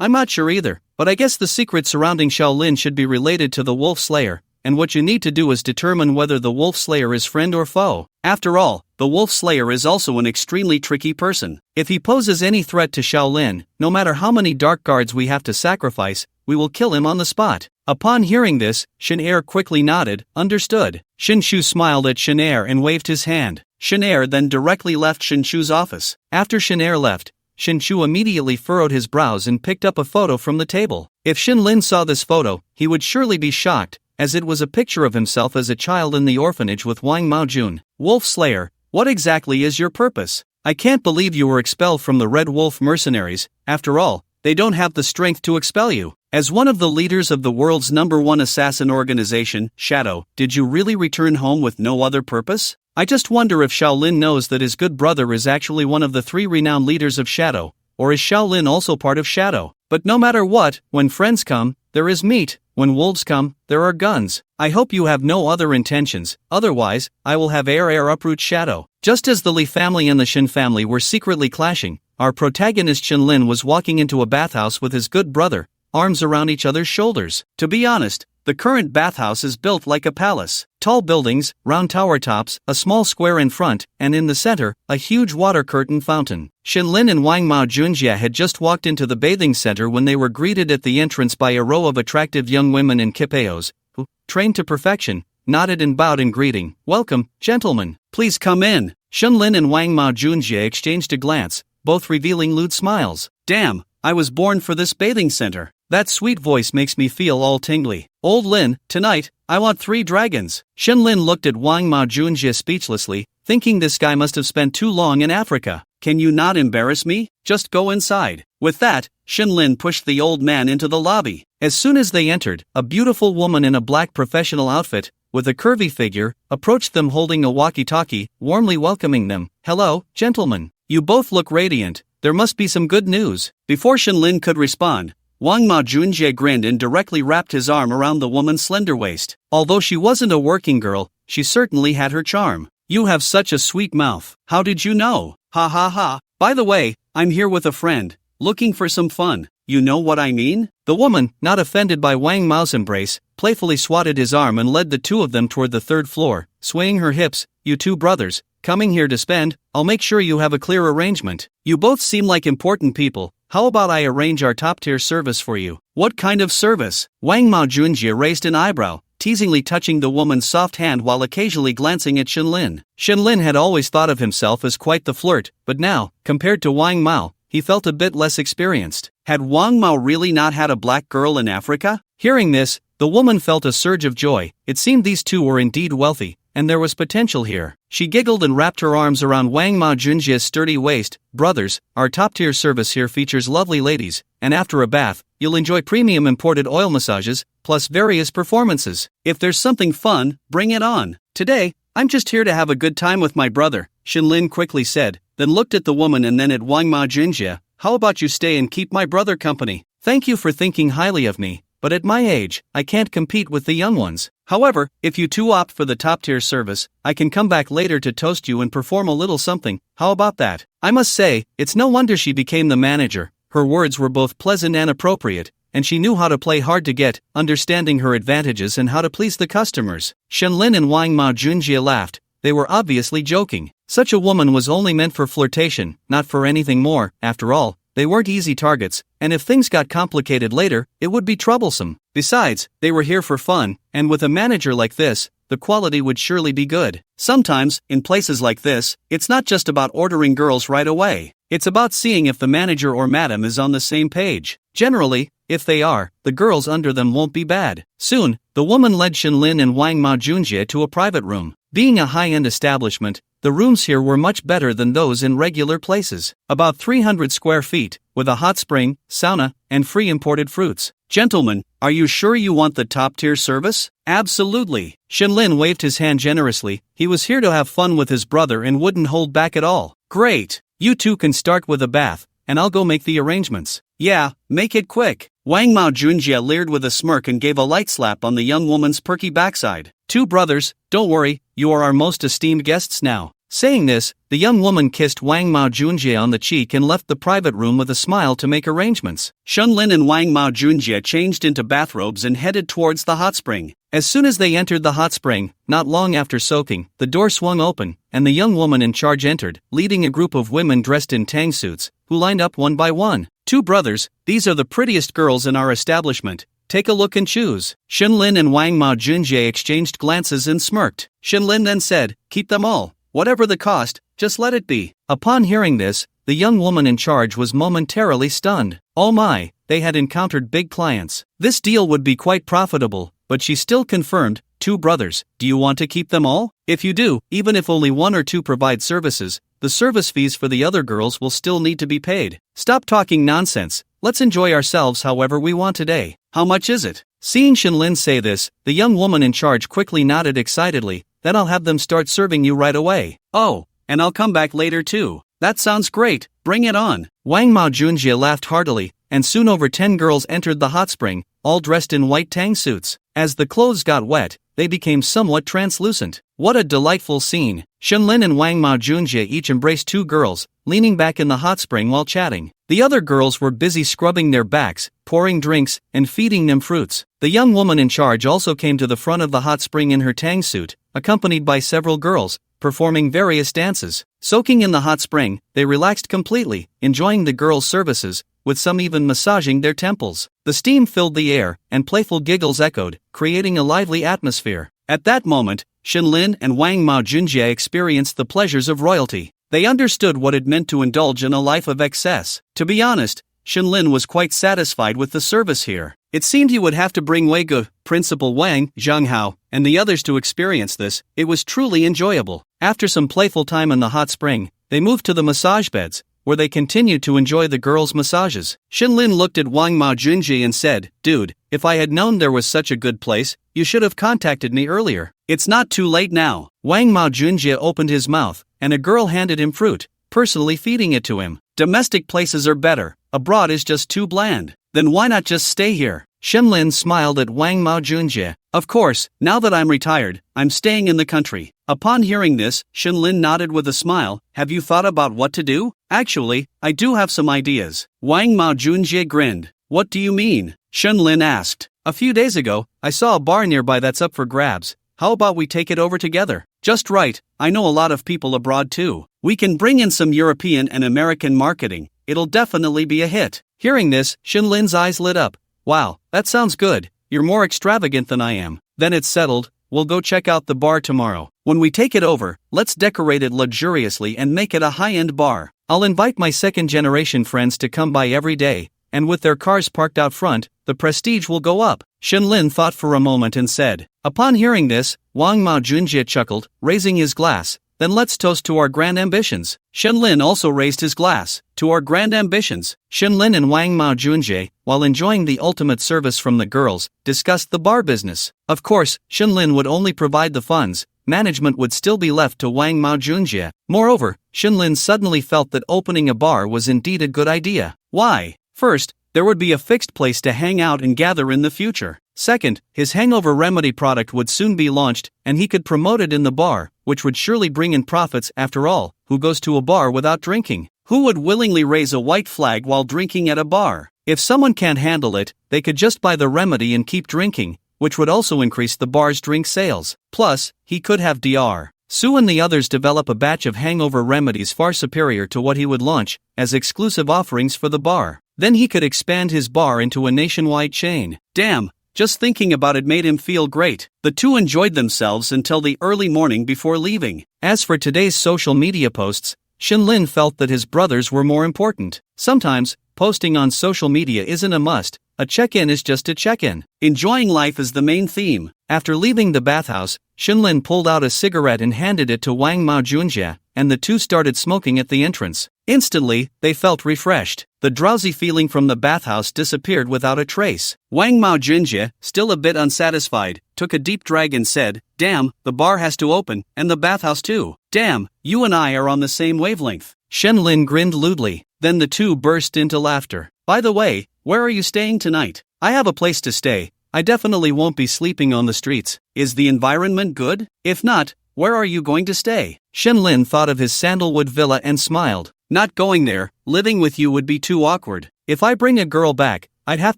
I'm not sure either, but I guess the secret surrounding Shaolin should be related to the Wolf Slayer, and what you need to do is determine whether the Wolf Slayer is friend or foe. After all, the Wolf Slayer is also an extremely tricky person. If he poses any threat to Shaolin, no matter how many dark guards we have to sacrifice, we will kill him on the spot. Upon hearing this, Shin-er quickly nodded, understood. Shinshu smiled at Shin-er and waved his hand. Shin-er then directly left Shinshu's office. After Shin-er left, Shinshu immediately furrowed his brows and picked up a photo from the table. If Shinlin saw this photo, he would surely be shocked, as it was a picture of himself as a child in the orphanage with Wang Maojun. Wolf Slayer, what exactly is your purpose? I can't believe you were expelled from the Red Wolf mercenaries. After all, they don't have the strength to expel you. As one of the leaders of the world's #1 assassin organization, Shadow, did you really return home with no other purpose? I just wonder if Shaolin knows that his good brother is actually one of the 3 renowned leaders of Shadow, or is Shaolin also part of Shadow? But no matter what, when friends come, there is meat, when wolves come, there are guns. I hope you have no other intentions, otherwise, I will have air uproot Shadow. Just as the Li family and the Shin family were secretly clashing, our protagonist Shinlin was walking into a bathhouse with his good brother, arms around each other's shoulders. To be honest, the current bathhouse is built like a palace. Tall buildings, round tower tops, a small square in front, and in the center, a huge water curtain fountain. Shinlin and Wang Mao Junjie had just walked into the bathing center when they were greeted at the entrance by a row of attractive young women in kipeos, who, trained to perfection, nodded and bowed in greeting. "Welcome, gentlemen. Please come in." Shinlin and Wang Mao Junjie exchanged a glance, both revealing lewd smiles. "Damn, I was born for this bathing center. That sweet voice makes me feel all tingly. Old Lin, tonight, I want 3 dragons." Shinlin looked at Wang Mao Junjie speechlessly, thinking this guy must have spent too long in Africa. "Can you not embarrass me? Just go inside." With that, Shinlin pushed the old man into the lobby. As soon as they entered, a beautiful woman in a black professional outfit, with a curvy figure, approached them holding a walkie-talkie, warmly welcoming them. "Hello, gentlemen. You both look radiant. There must be some good news." Before Shinlin could respond, Wang Mao Junjie grinned and directly wrapped his arm around the woman's slender waist. Although she wasn't a working girl, she certainly had her charm. "You have such a sweet mouth. How did you know? Ha ha ha. By the way, I'm here with a friend, looking for some fun. You know what I mean?" The woman, not offended by Wang Mao's embrace, playfully swatted his arm and led the 2 of them toward the 3rd floor, swaying her hips. "You 2 brothers, coming here to spend, I'll make sure you have a clear arrangement. You both seem like important people. How about I arrange our top-tier service for you?" "What kind of service?" Wang Mao Junjie raised an eyebrow, teasingly touching the woman's soft hand while occasionally glancing at Shinlin. Shinlin had always thought of himself as quite the flirt, but now, compared to Wang Mao, he felt a bit less experienced. Had Wang Mao really not had a black girl in Africa? Hearing this, the woman felt a surge of joy. It seemed these 2 were indeed wealthy, and there was potential here. She giggled and wrapped her arms around Wang Mao Junjie's sturdy waist. "Brothers, our top-tier service here features lovely ladies, and after a bath, you'll enjoy premium imported oil massages, plus various performances. If there's something fun, bring it on." "Today, I'm just here to have a good time with my brother," Shinlin quickly said, then looked at the woman and then at Wang Mao Junjie. "How about you stay and keep my brother company? Thank you for thinking highly of me, but at my age, I can't compete with the young ones. However, if you 2 opt for the top-tier service, I can come back later to toast you and perform a little something. How about that?" I must say, it's no wonder she became the manager. Her words were both pleasant and appropriate, and she knew how to play hard to get, understanding her advantages and how to please the customers. Shinlin and Wang Mao Junjie laughed. They were obviously joking. Such a woman was only meant for flirtation, not for anything more. After all, they weren't easy targets, and if things got complicated later, it would be troublesome. Besides, they were here for fun, and with a manager like this, the quality would surely be good. Sometimes, in places like this, it's not just about ordering girls right away. It's about seeing if the manager or madam is on the same page. Generally, if they are, the girls under them won't be bad. Soon, the woman led Shinlin and Wang Mao Junjie to a private room. Being a high-end establishment, the rooms here were much better than those in regular places. About 300 square feet, with a hot spring, sauna, and free imported fruits. "Gentlemen, are you sure you want the top-tier service?" "Absolutely." Shinlin waved his hand generously. He was here to have fun with his brother and wouldn't hold back at all. "Great. You 2 can start with a bath, and I'll go make the arrangements." "Yeah, make it quick." Wang Mao Junjie leered with a smirk and gave a light slap on the young woman's perky backside. "2 brothers, don't worry, you are our most esteemed guests now." Saying this, the young woman kissed Wang Mao Junjie on the cheek and left the private room with a smile to make arrangements. Shinlin and Wang Mao Junjie changed into bathrobes and headed towards the hot spring. As soon as they entered the hot spring, not long after soaking, the door swung open, and the young woman in charge entered, leading a group of women dressed in tang suits, who lined up one by one. "2 brothers, these are the prettiest girls in our establishment. Take a look and choose." Shinlin and Wang Mao Junjie exchanged glances and smirked. Shinlin then said, "Keep them all. Whatever the cost, just let it be." Upon hearing this, the young woman in charge was momentarily stunned. Oh my, they had encountered big clients. This deal would be quite profitable, but she still confirmed, "2 brothers, do you want to keep them all? If you do, even if only 1 or 2 provide services, the service fees for the other girls will still need to be paid." "Stop talking nonsense. let's enjoy ourselves however we want today. How much is it? Seeing Shenlin say this, the young woman in charge quickly nodded excitedly. Then I'll have them start serving you right away. Oh, and I'll come back later too. That sounds great, bring it on. Wang Mao Junjie laughed heartily, and soon over 10 girls entered the hot spring, all dressed in white tang suits. As the clothes got wet, they became somewhat translucent. What a delightful scene. Shenlin and Wang Mao Junjie each embraced 2 girls, leaning back in the hot spring while chatting. The other girls were busy scrubbing their backs, pouring drinks, and feeding them fruits. The young woman in charge also came to the front of the hot spring in her tang suit, accompanied by several girls, performing various dances. Soaking in the hot spring, they relaxed completely, enjoying the girls' services, with some even massaging their temples. The steam filled the air, and playful giggles echoed, creating a lively atmosphere. At that moment, Shenlin and Wang Mao Junjie experienced the pleasures of royalty. They understood what it meant to indulge in a life of excess. To be honest, Shenlin was quite satisfied with the service here. It seemed he would have to bring Weigu, Principal Wang, Zhanghao, and the others to experience this. It was truly enjoyable. After some playful time in the hot spring, they moved to the massage beds, where they continued to enjoy the girls' massages. Shenlin looked at Wang Mao Junjie and said, "Dude, if I had known there was such a good place, you should have contacted me earlier. It's not too late now." Wang Mao Junjie opened his mouth, and a girl handed him fruit, personally feeding it to him. Domestic places are better, abroad is just too bland. Then why not just stay here? Shenlin smiled at Wang Mao Junjie. Of course, now that I'm retired, I'm staying in the country. Upon hearing this, Shenlin nodded with a smile. Have you thought about what to do? Actually, I do have some ideas. Wang Mao Junjie grinned. What do you mean? Shenlin asked. A few days ago, I saw a bar nearby that's up for grabs. How about we take it over together? Just right, I know a lot of people abroad too. We can bring in some European and American marketing. It'll definitely be a hit. Hearing this, Shenlin's eyes lit up. Wow, that sounds good. You're more extravagant than I am. Then it's settled. We'll go check out the bar tomorrow. When we take it over, let's decorate it luxuriously and make it a high-end bar. I'll invite my second-generation friends to come by every day, and with their cars parked out front, the prestige will go up. Shenlin thought for a moment and said. Upon hearing this, Wang Mao Junjie chuckled, raising his glass. Then let's toast to our grand ambitions. Shenlin also raised his glass. To our grand ambitions. Shenlin and Wang Mao Junjie, while enjoying the ultimate service from the girls, discussed the bar business. Of course, Shenlin would only provide the funds. Management would still be left to Wang Mao Junjie. Moreover, Shenlin suddenly felt that opening a bar was indeed a good idea. Why? First, there would be a fixed place to hang out and gather in the future. Second, his hangover remedy product would soon be launched, and he could promote it in the bar, which would surely bring in profits. After all, who goes to a bar without drinking? Who would willingly raise a white flag while drinking at a bar? If someone can't handle it, they could just buy the remedy and keep drinking, which would also increase the bar's drink sales. Plus, he could have Dr. Su and the others develop a batch of hangover remedies far superior to what he would launch, as exclusive offerings for the bar. Then he could expand his bar into a nationwide chain. Damn! Just thinking about it made him feel great. The two enjoyed themselves until the early morning before leaving. As for today's social media posts, Shenlin felt that his brothers were more important. Sometimes, posting on social media isn't a must. A check-in is just a check-in. Enjoying life is the main theme. After leaving the bathhouse, Shenlin pulled out a cigarette and handed it to Wang Mao Junjie, and the two started smoking at the entrance. Instantly, they felt refreshed. The drowsy feeling from the bathhouse disappeared without a trace. Wang Mao Junjie, still a bit unsatisfied, took a deep drag and said, "Damn, the bar has to open, and the bathhouse too. Damn, you and I are on the same wavelength." Shenlin grinned lewdly. Then the two burst into laughter. By the way, where are you staying tonight? I have a place to stay. I definitely won't be sleeping on the streets. Is the environment good? If not, where are you going to stay? Shenlin thought of his sandalwood villa and smiled. Not going there. Living with you would be too awkward. If I bring a girl back, I'd have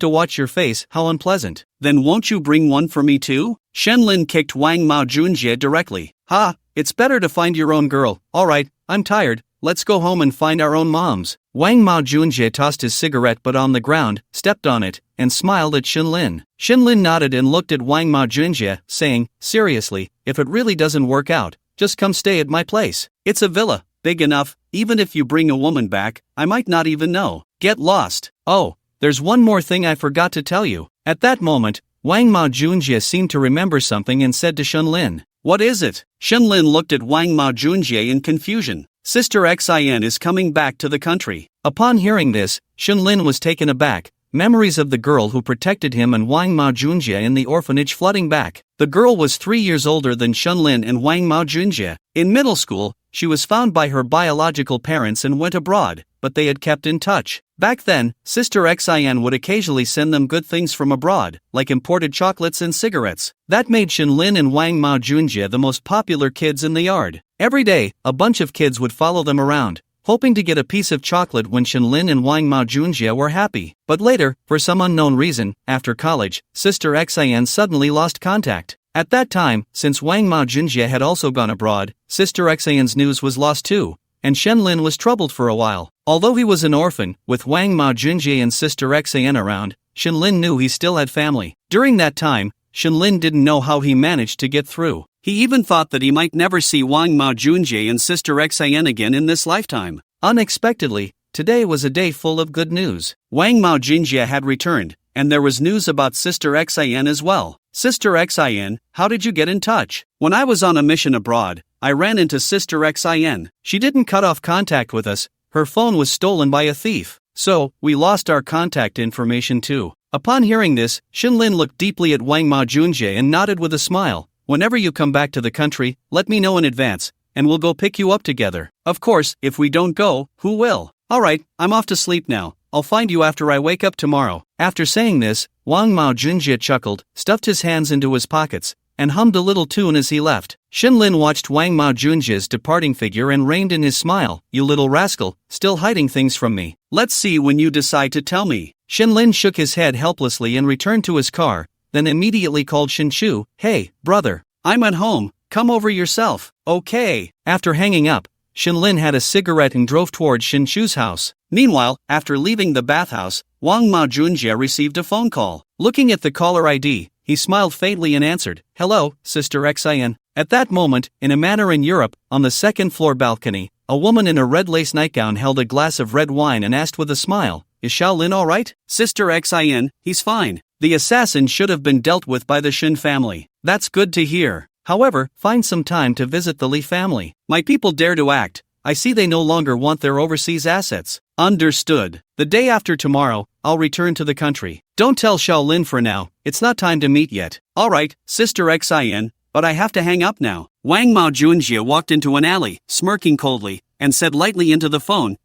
to watch your face. How unpleasant. Then won't you bring one for me too? Shenlin kicked Wang Mao Junjie directly. Ha, it's better to find your own girl. Alright, I'm tired. Let's go home and find our own moms. Wang Mao Junjie tossed his cigarette butt on the ground, stepped on it, and smiled at Shenlin. Shenlin nodded and looked at Wang Mao Junjie, saying, seriously, if it really doesn't work out, just come stay at my place. It's a villa, big enough, even if you bring a woman back, I might not even know. Get lost. Oh, there's one more thing I forgot to tell you. At that moment, Wang Mao Junjie seemed to remember something and said to Shenlin, what is it? Shenlin looked at Wang Mao Junjie in confusion. Sister Xin is coming back to the country. Upon hearing this, Shenlin was taken aback, memories of the girl who protected him and Wang Mao Junjie in the orphanage flooding back. The girl was 3 years older than Shenlin and Wang Mao Junjie. In middle school, she was found by her biological parents and went abroad, but they had kept in touch. Back then, Sister Xin would occasionally send them good things from abroad, like imported chocolates and cigarettes. That made Shenlin and Wang Mao Junjie the most popular kids in the yard. Every day, a bunch of kids would follow them around, hoping to get a piece of chocolate when Shenlin and Wang Mao Junjie were happy. But later, for some unknown reason, after college, Sister Xin suddenly lost contact. At that time, since Wang Mao Junjie had also gone abroad, Sister Xin's news was lost too, and Shenlin was troubled for a while. Although he was an orphan, with Wang Mao Junjie and Sister Xin around, Shenlin knew he still had family. During that time, Shenlin didn't know how he managed to get through. He even thought that he might never see Wang Mao Junjie and Sister Xin again in this lifetime. Unexpectedly, today was a day full of good news. Wang Mao Junjie had returned, and there was news about Sister Xin as well. Sister Xin, how did you get in touch? When I was on a mission abroad, I ran into Sister Xin. She didn't cut off contact with us. Her phone was stolen by a thief. So, we lost our contact information too. Upon hearing this, Shenlin looked deeply at Wang Mao Junjie and nodded with a smile. Whenever you come back to the country, let me know in advance, and we'll go pick you up together. Of course, if we don't go, who will? Alright, I'm off to sleep now. I'll find you after I wake up tomorrow. After saying this, Wang Mao Junjie chuckled, stuffed his hands into his pockets, and hummed a little tune as he left. Shenlin watched Wang Mao Junjie's departing figure and reined in his smile. You little rascal, still hiding things from me. Let's see when you decide to tell me. Shenlin shook his head helplessly and returned to his car, then immediately called Shinshu. Hey, brother, I'm at home, come over yourself. Okay. After hanging up, Shenlin had a cigarette and drove towards Shinshu's house. Meanwhile, after leaving the bathhouse, Wang Mao Junjie received a phone call. Looking at the caller ID, he smiled faintly and answered, Hello, Sister Xin. At that moment, in a manor in Europe, on the second-floor balcony, a woman in a red lace nightgown held a glass of red wine and asked with a smile, Is Shaolin alright? Sister Xin, he's fine. The assassin should have been dealt with by the Shin family. That's good to hear. However, find some time to visit the Li family. My people dare to act. I see they no longer want their overseas assets. Understood. The day after tomorrow, I'll return to the country. Don't tell Shaolin for now, it's not time to meet yet. Alright, Sister Xin, but I have to hang up now. Wang Mao Junjie walked into an alley, smirking coldly, and said lightly into the phone,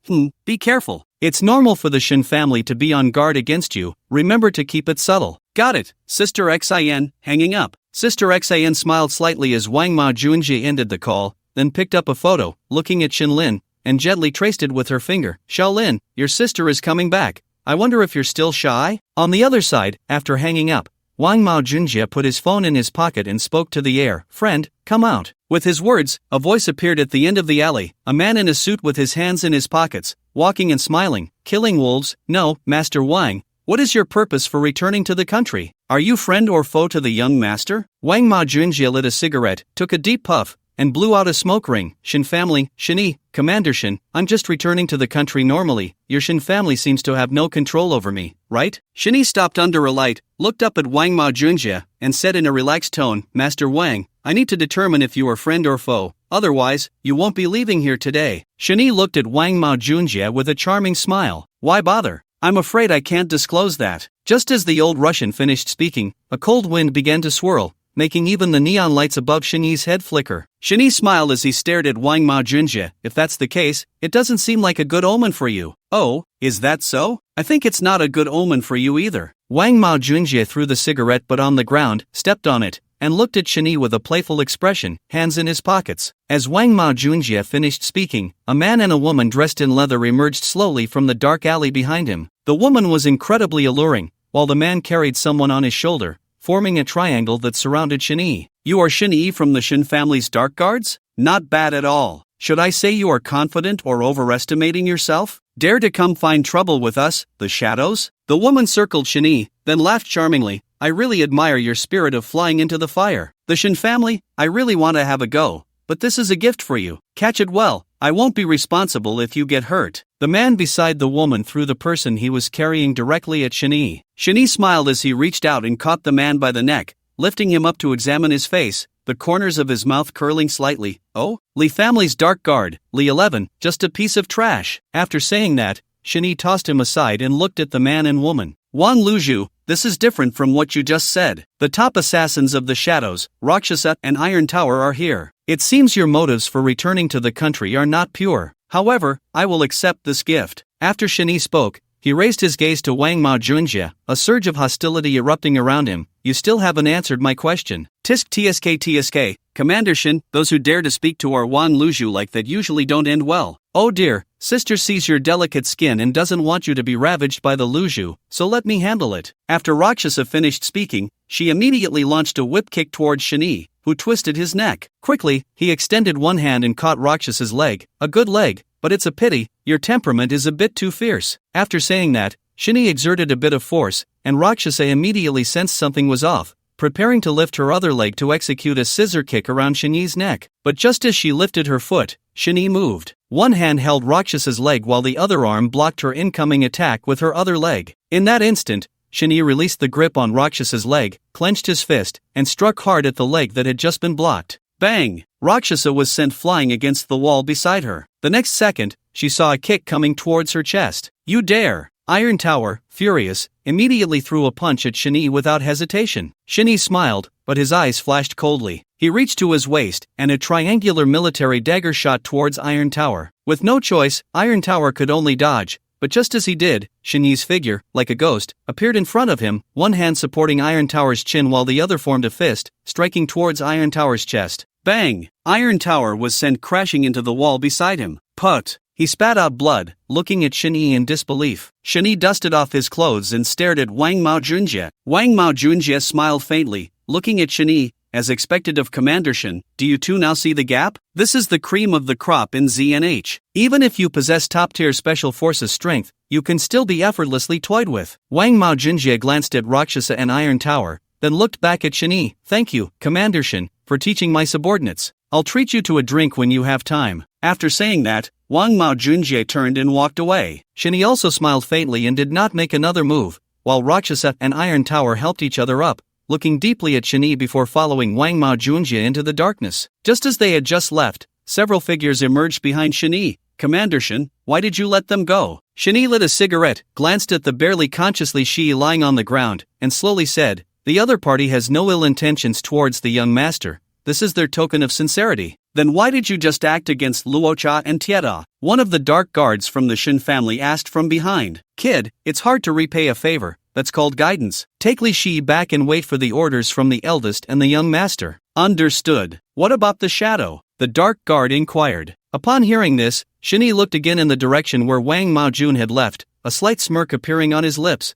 be careful. It's normal for the Shin family to be on guard against you, remember to keep it subtle. Got it, Sister Xin, hanging up. Sister Xin smiled slightly as Wang Mao Junjie ended the call, then picked up a photo, looking at Shenlin, and gently traced it with her finger. Shaolin, your sister is coming back. I wonder if you're still shy? On the other side, after hanging up, Wang Mao Junjie put his phone in his pocket and spoke to the air. Friend, come out. With his words, a voice appeared at the end of the alley, a man in a suit with his hands in his pockets, walking and smiling. Killing wolves? No, Master Wang. What is your purpose for returning to the country? Are you friend or foe to the young master? Wang Mao Junjie lit a cigarette, took a deep puff, and blew out a smoke ring. Shin family, Shini, Commander Shin, I'm just returning to the country normally. Your Shin family seems to have no control over me, right? Shini stopped under a light, looked up at Wang Mao Junjie, and said in a relaxed tone, Master Wang, I need to determine if you are friend or foe, otherwise, you won't be leaving here today. Shini looked at Wang Mao Junjie with a charming smile. Why bother? I'm afraid I can't disclose that. Just as the old Russian finished speaking, a cold wind began to swirl, making even the neon lights above Shini's head flicker. Shini smiled as he stared at Wang Mao Junjie. If that's the case, it doesn't seem like a good omen for you. Oh, is that so? I think it's not a good omen for you either. Wang Mao Junjie threw the cigarette butt on the ground, stepped on it, and looked at Shini with a playful expression, hands in his pockets. As Wang Mao Junjie finished speaking, a man and a woman dressed in leather emerged slowly from the dark alley behind him. The woman was incredibly alluring, while the man carried someone on his shoulder, forming a triangle that surrounded Shini. You are Shini from the Shin family's dark guards? Not bad at all. Should I say you are confident or overestimating yourself? Dare to come find trouble with us, the shadows? The woman circled Shini, then laughed charmingly. I really admire your spirit of flying into the fire. The Shin family, I really want to have a go, but this is a gift for you. Catch it well. I won't be responsible if you get hurt. The man beside the woman threw the person he was carrying directly at Shini. Shini smiled as he reached out and caught the man by the neck, lifting him up to examine his face. the corners of his mouth curling slightly. Oh? Li family's dark guard, Li 11, just a piece of trash. After saying that, Shini tossed him aside and looked at the man and woman. Wang Luzhu, this is different from what you just said. The top assassins of the shadows, Rakshasa and Iron Tower are here. It seems your motives for returning to the country are not pure. However, I will accept this gift. After Shini spoke, he raised his gaze to Wang Mao Junjie, a surge of hostility erupting around him. You still haven't answered my question. Tisk tsk, Commander Shin, those who dare to speak to our Wang Luzhu like that usually don't end well. Oh dear, sister sees your delicate skin and doesn't want you to be ravaged by the Luzhu, so let me handle it. After Rakshasa finished speaking, she immediately launched a whip kick towards Shini, who twisted his neck. Quickly, he extended one hand and caught Rakshas's leg. A good leg, but it's a pity, your temperament is a bit too fierce. After saying that, Shini exerted a bit of force, and Rakshasa immediately sensed something was off, preparing to lift her other leg to execute a scissor kick around Shini's neck. But just as she lifted her foot, Shini moved. One hand held Rakshasa's leg while the other arm blocked her incoming attack with her other leg. In that instant, Shini released the grip on Rakshasa's leg, clenched his fist, and struck hard at the leg that had just been blocked. Bang! Rakshasa was sent flying against the wall beside her. The next second, she saw a kick coming towards her chest. You dare! Iron Tower, furious, immediately threw a punch at Shini without hesitation. Shini smiled, but his eyes flashed coldly. He reached to his waist, and a triangular military dagger shot towards Iron Tower. With no choice, Iron Tower could only dodge, but just as he did, Shini's figure, like a ghost, appeared in front of him, one hand supporting Iron Tower's chin while the other formed a fist, striking towards Iron Tower's chest. Bang! Iron Tower was sent crashing into the wall beside him. Put! He spat out blood, looking at Shini in disbelief. Shini dusted off his clothes and stared at Wang Mao Junjie. Wang Mao Junjie smiled faintly, looking at Shini. As expected of Commander Shin, do you two now see the gap? This is the cream of the crop in ZNH. Even if you possess top-tier special forces strength, you can still be effortlessly toyed with. Wang Mao Junjie glanced at Rakshasa and Iron Tower, then looked back at Shini. Thank you, Commander Shin, for teaching my subordinates. I'll treat you to a drink when you have time. After saying that, Wang Mao Junjie turned and walked away. Shini also smiled faintly and did not make another move, while Rakshasa and Iron Tower helped each other up, looking deeply at Shini before following Wang Mao Junjie into the darkness. Just as they had just left, several figures emerged behind Shini. Commander Shin, why did you let them go? Shini lit a cigarette, glanced at the barely consciously Shi lying on the ground, and slowly said, the other party has no ill intentions towards the young master. This is their token of sincerity. Then why did you just act against Luocha and Tieta? One of the dark guards from the Shin family asked from behind. Kid, it's hard to repay a favor. That's called guidance. Take Li Shi back and wait for the orders from the eldest and the young master. Understood. What about the shadow? The dark guard inquired. Upon hearing this, Shini looked again in the direction where Wang Mao Jun had left, a slight smirk appearing on his lips.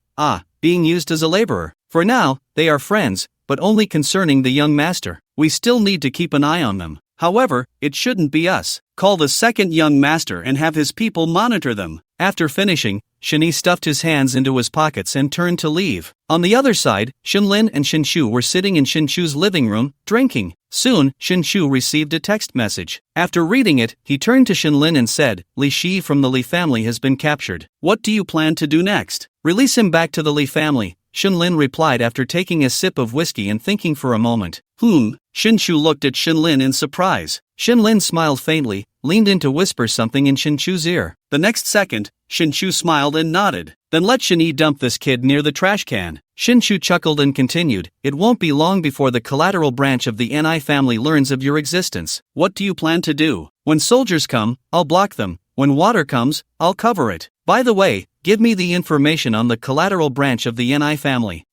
Being used as a laborer. For now, they are friends, but only concerning the young master. We still need to keep an eye on them. However, it shouldn't be us. Call the second young master and have his people monitor them. After finishing, Shini stuffed his hands into his pockets and turned to leave. On the other side, Shinlin and Shinshu were sitting in Shinshu's living room, drinking. Soon, Shinshu received a text message. After reading it, he turned to Shinlin and said, Li Shi from the Li family has been captured. What do you plan to do next? Release him back to the Li family, Shinlin replied after taking a sip of whiskey and thinking for a moment. Shinshu looked at Shinlin in surprise. Shinlin smiled faintly, leaned in to whisper something in Shinshu's ear. The next second, Shinshu smiled and nodded. Then let Shini dump this kid near the trash can. Shinshu chuckled and continued, it won't be long before the collateral branch of the Ni family learns of your existence. What do you plan to do? When soldiers come, I'll block them. When water comes, I'll cover it. By the way, give me the information on the collateral branch of the Ni family.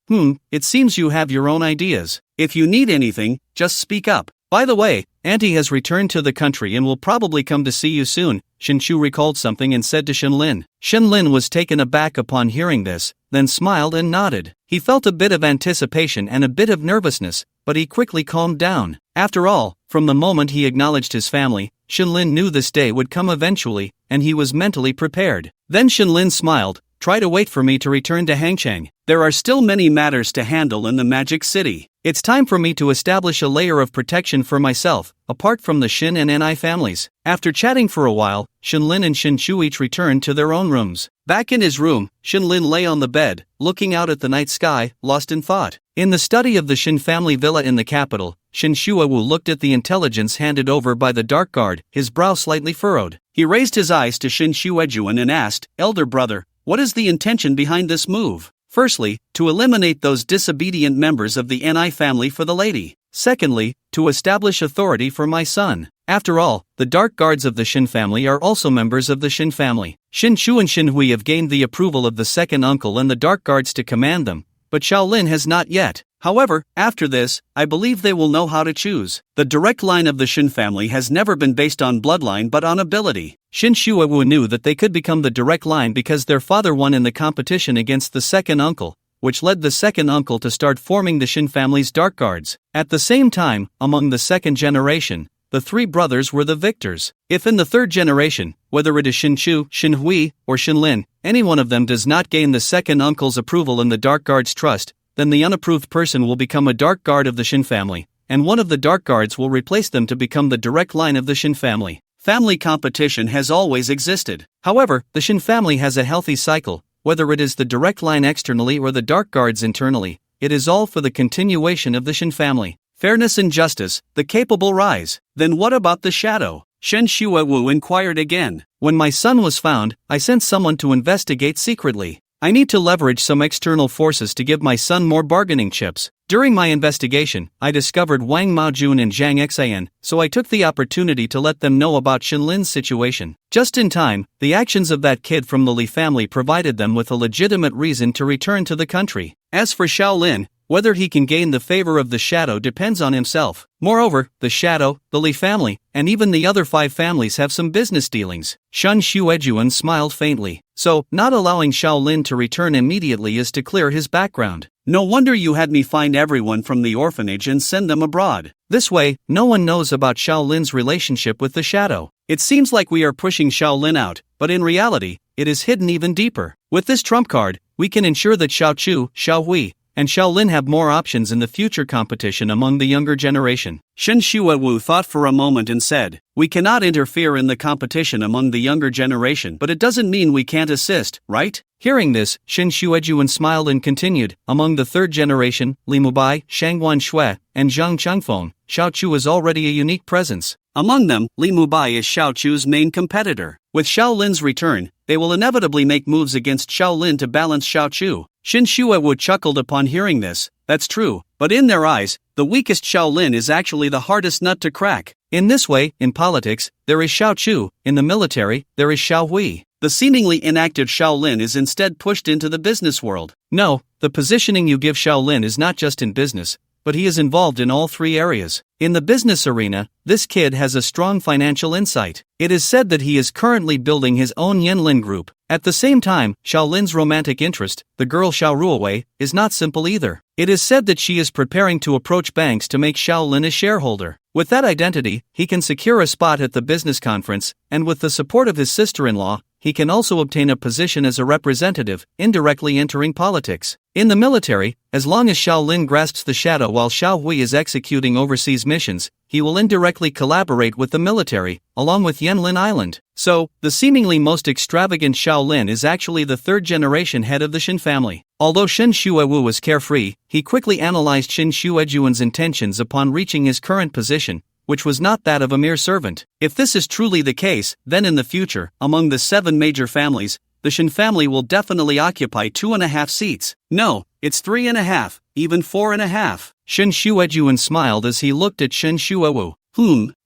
It seems you have your own ideas. If you need anything, just speak up. By the way, Auntie has returned to the country and will probably come to see you soon. Shinshu recalled something and said to Shinlin. Shinlin was taken aback upon hearing this, then smiled and nodded. He felt a bit of anticipation and a bit of nervousness, but he quickly calmed down. After all, from the moment he acknowledged his family, Shinlin knew this day would come eventually, and he was mentally prepared. Then Shinlin smiled. Try to wait for me to return to Hangchang. There are still many matters to handle in the Magic City. It's time for me to establish a layer of protection for myself, apart from the Shin and Ni families. After chatting for a while, Shinlin and Shinshu each returned to their own rooms. Back in his room, Shinlin lay on the bed, looking out at the night sky, lost in thought. In the study of the Shin family villa in the capital, Shinshuawu looked at the intelligence handed over by the Dark Guard, his brow slightly furrowed. He raised his eyes to Shinshuejuan and asked, "Elder brother, what is the intention behind this move?" Firstly, to eliminate those disobedient members of the Ni family for the lady. Secondly, to establish authority for my son. After all, the Dark Guards of the Shin family are also members of the Shin family. Shinshu and Shinhui have gained the approval of the second uncle and the Dark Guards to command them, but Shaolin has not yet. However, after this, I believe they will know how to choose. The direct line of the Shin family has never been based on bloodline but on ability. Shinshuawu knew that they could become the direct line because their father won in the competition against the second uncle, which led the second uncle to start forming the Shin family's Dark Guards. At the same time, among the second generation, the three brothers were the victors. If in the third generation, whether it is Shinshu, Shinhui, or Shinlin, any one of them does not gain the second uncle's approval and the Dark Guard's trust, then the unapproved person will become a Dark Guard of the Shin family, and one of the Dark Guards will replace them to become the direct line of the Shin family. Family competition has always existed. However, the Shin family has a healthy cycle, whether it is the direct line externally or the Dark Guards internally, it is all for the continuation of the Shin family. Fairness and justice, the capable rise. Then what about the shadow? Shen Shuawu inquired again. When my son was found, I sent someone to investigate secretly. I need to leverage some external forces to give my son more bargaining chips. During my investigation, I discovered Wang Maojun and Zhang Xian, so I took the opportunity to let them know about Shinlin's situation. Just in time, the actions of that kid from the Li family provided them with a legitimate reason to return to the country. As for Shaolin, whether he can gain the favor of the Shadow depends on himself. Moreover, the Shadow, the Li family, and even the other 5 families have some business dealings. Shun Shuejuan smiled faintly. So, not allowing Shaolin to return immediately is to clear his background. No wonder you had me find everyone from the orphanage and send them abroad. This way, no one knows about Shaolin's relationship with the Shadow. It seems like we are pushing Shaolin out, but in reality, it is hidden even deeper. With this trump card, we can ensure that Xiaochu, Xiaohui, and Shaolin have more options in the future competition among the younger generation. Shen Shuawu thought for a moment and said, "We cannot interfere in the competition among the younger generation, but it doesn't mean we can't assist, right?" Hearing this, Shen Shuejuan smiled and continued, "Among the third generation, Li Mubai, Shangguan Shui, and Zhang Chengfeng, Xiaochu is already a unique presence. Among them, Li Mubai is Xiaochu's main competitor. With Shaolin's return, they will inevitably make moves against Shaolin to balance Xiaochu." Shin Shuewu chuckled upon hearing this. That's true, but in their eyes, the weakest Shaolin is actually the hardest nut to crack. In this way, in politics, there is Xiaochu, in the military, there is Xiaohui. The seemingly inactive Shaolin is instead pushed into the business world. No, the positioning you give Shaolin is not just in business, but he is involved in all 3 areas. In the business arena, this kid has a strong financial insight. It is said that he is currently building his own Yanlin group. At the same time, Shaolin's romantic interest, the girl Xiao Ruowei, is not simple either. It is said that she is preparing to approach banks to make Shaolin a shareholder. With that identity, he can secure a spot at the business conference, and with the support of his sister-in-law, he can also obtain a position as a representative, indirectly entering politics. In the military, as long as Shaolin grasps the Shadow while Xiaohui is executing overseas missions, he will indirectly collaborate with the military, along with Yanlin Island. So, the seemingly most extravagant Shaolin is actually the 3rd-generation head of the Shin family. Although Shen Shuewu was carefree, he quickly analyzed Shin Shuejuan's intentions upon reaching his current position, which was not that of a mere servant. If this is truly the case, then in the future, among the 7 major families, the Shin family will definitely occupy 2.5 seats. No, it's 3.5, even 4.5. Shin Shuejuan smiled as he looked at Shin Shuewu.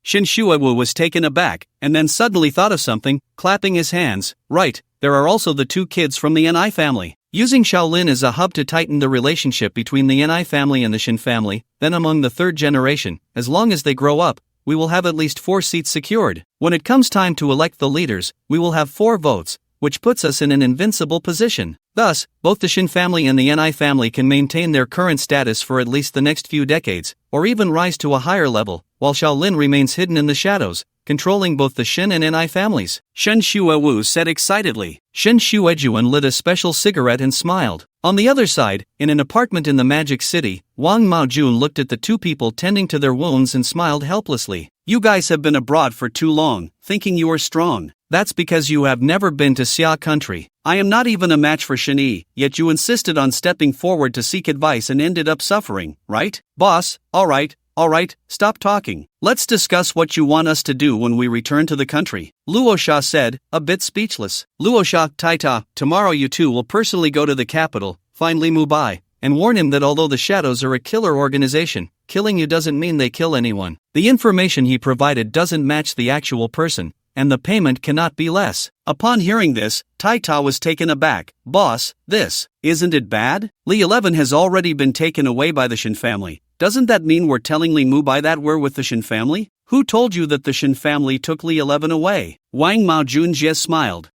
Shin Shuewu was taken aback, and then suddenly thought of something, clapping his hands. Right, there are also the 2 kids from the Ni family. Using Shaolin as a hub to tighten the relationship between the Ni family and the Shin family, then among the 3rd generation, as long as they grow up, we will have at least 4 seats secured. When it comes time to elect the leaders, we will have 4 votes, which puts us in an invincible position. Thus, both the Shin family and the Ni family can maintain their current status for at least the next few decades, or even rise to a higher level, while Shaolin remains hidden in the shadows, controlling both the Shin and Ni families, Shen Shuewu said excitedly. Shen Shuejuan lit a special cigarette and smiled. On the other side, in an apartment in the Magic City, Wang Maojun looked at the two people tending to their wounds and smiled helplessly. You guys have been abroad for too long, thinking you are strong. That's because you have never been to Xia country. I am not even a match for Shen Yi, yet you insisted on stepping forward to seek advice and ended up suffering, right? Boss, alright, stop talking. Let's discuss what you want us to do when we return to the country, Luosha said, a bit speechless. Luosha, Taita, tomorrow you two will personally go to the capital, find Li Mubai, and warn him that although the Shadows are a killer organization, killing you doesn't mean they kill anyone. The information he provided doesn't match the actual person, and the payment cannot be less. Upon hearing this, Taita was taken aback. Boss, isn't it bad? Li 11 has already been taken away by the Shin family. Doesn't that mean we're telling Li Mubai that we're with the Shin family? Who told you that the Shin family took Li 11 away? Wang Maojun smiled.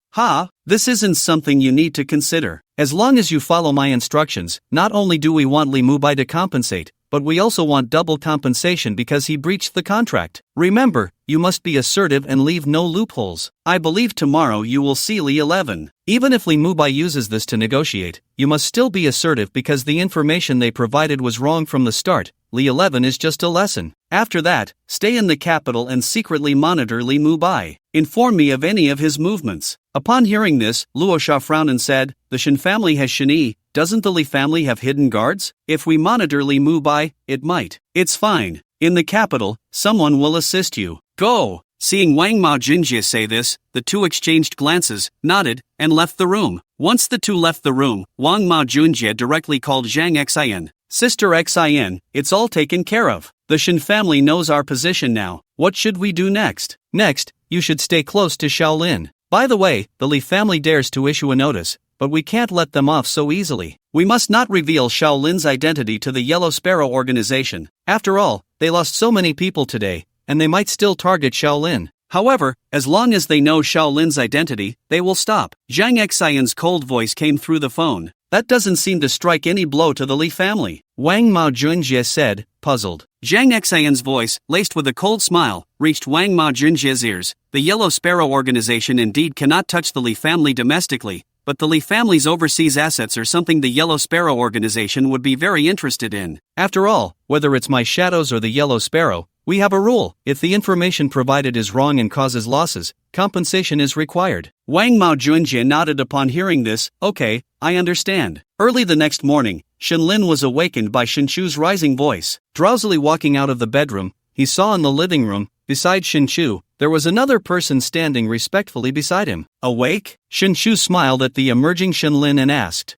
This isn't something you need to consider. As long as you follow my instructions, not only do we want Li Mubai to compensate, but we also want double compensation because he breached the contract. Remember, you must be assertive and leave no loopholes. I believe tomorrow you will see Li 11. Even if Li Mubai uses this to negotiate, you must still be assertive because the information they provided was wrong from the start. Li 11 is just a lesson. After that, stay in the capital and secretly monitor Li Mubai. Inform me of any of his movements. Upon hearing this, Luosha frowned and said, the Shin family has Shin Yi. Doesn't the Li family have hidden guards? If we monitor Li Mubai, it might. It's fine. In the capital, someone will assist you. Go! Seeing Wang Maojunjie say this, the two exchanged glances, nodded, and left the room. Once the two left the room, Wang Maojunjie directly called Zhang Xin. Sister Xin, it's all taken care of. The Shin family knows our position now. What should we do next? Next, you should stay close to Shaolin. By the way, the Li family dares to issue a notice, but we can't let them off so easily. We must not reveal Shaolin's identity to the Yellow Sparrow organization. After all, they lost so many people today, and they might still target Shaolin. However, as long as they know Shaolin's identity, they will stop. Zhang Xian's cold voice came through the phone. That doesn't seem to strike any blow to the Li family, Wang Maojunjie said, puzzled. Zhang Xian's voice, laced with a cold smile, reached Wang Maojunjie's ears. The Yellow Sparrow organization indeed cannot touch the Li family domestically, but the Li family's overseas assets are something the Yellow Sparrow organization would be very interested in. After all, whether it's my Shadows or the Yellow Sparrow, we have a rule. If the information provided is wrong and causes losses, compensation is required. Wang Maojunjie nodded upon hearing this. Okay, I understand. Early the next morning, Shenlin was awakened by Shinchu's rising voice. Drowsily walking out of the bedroom, he saw in the living room, beside Shinchu, there was another person standing respectfully beside him. Awake? Shinchu smiled at the emerging Shenlin and asked,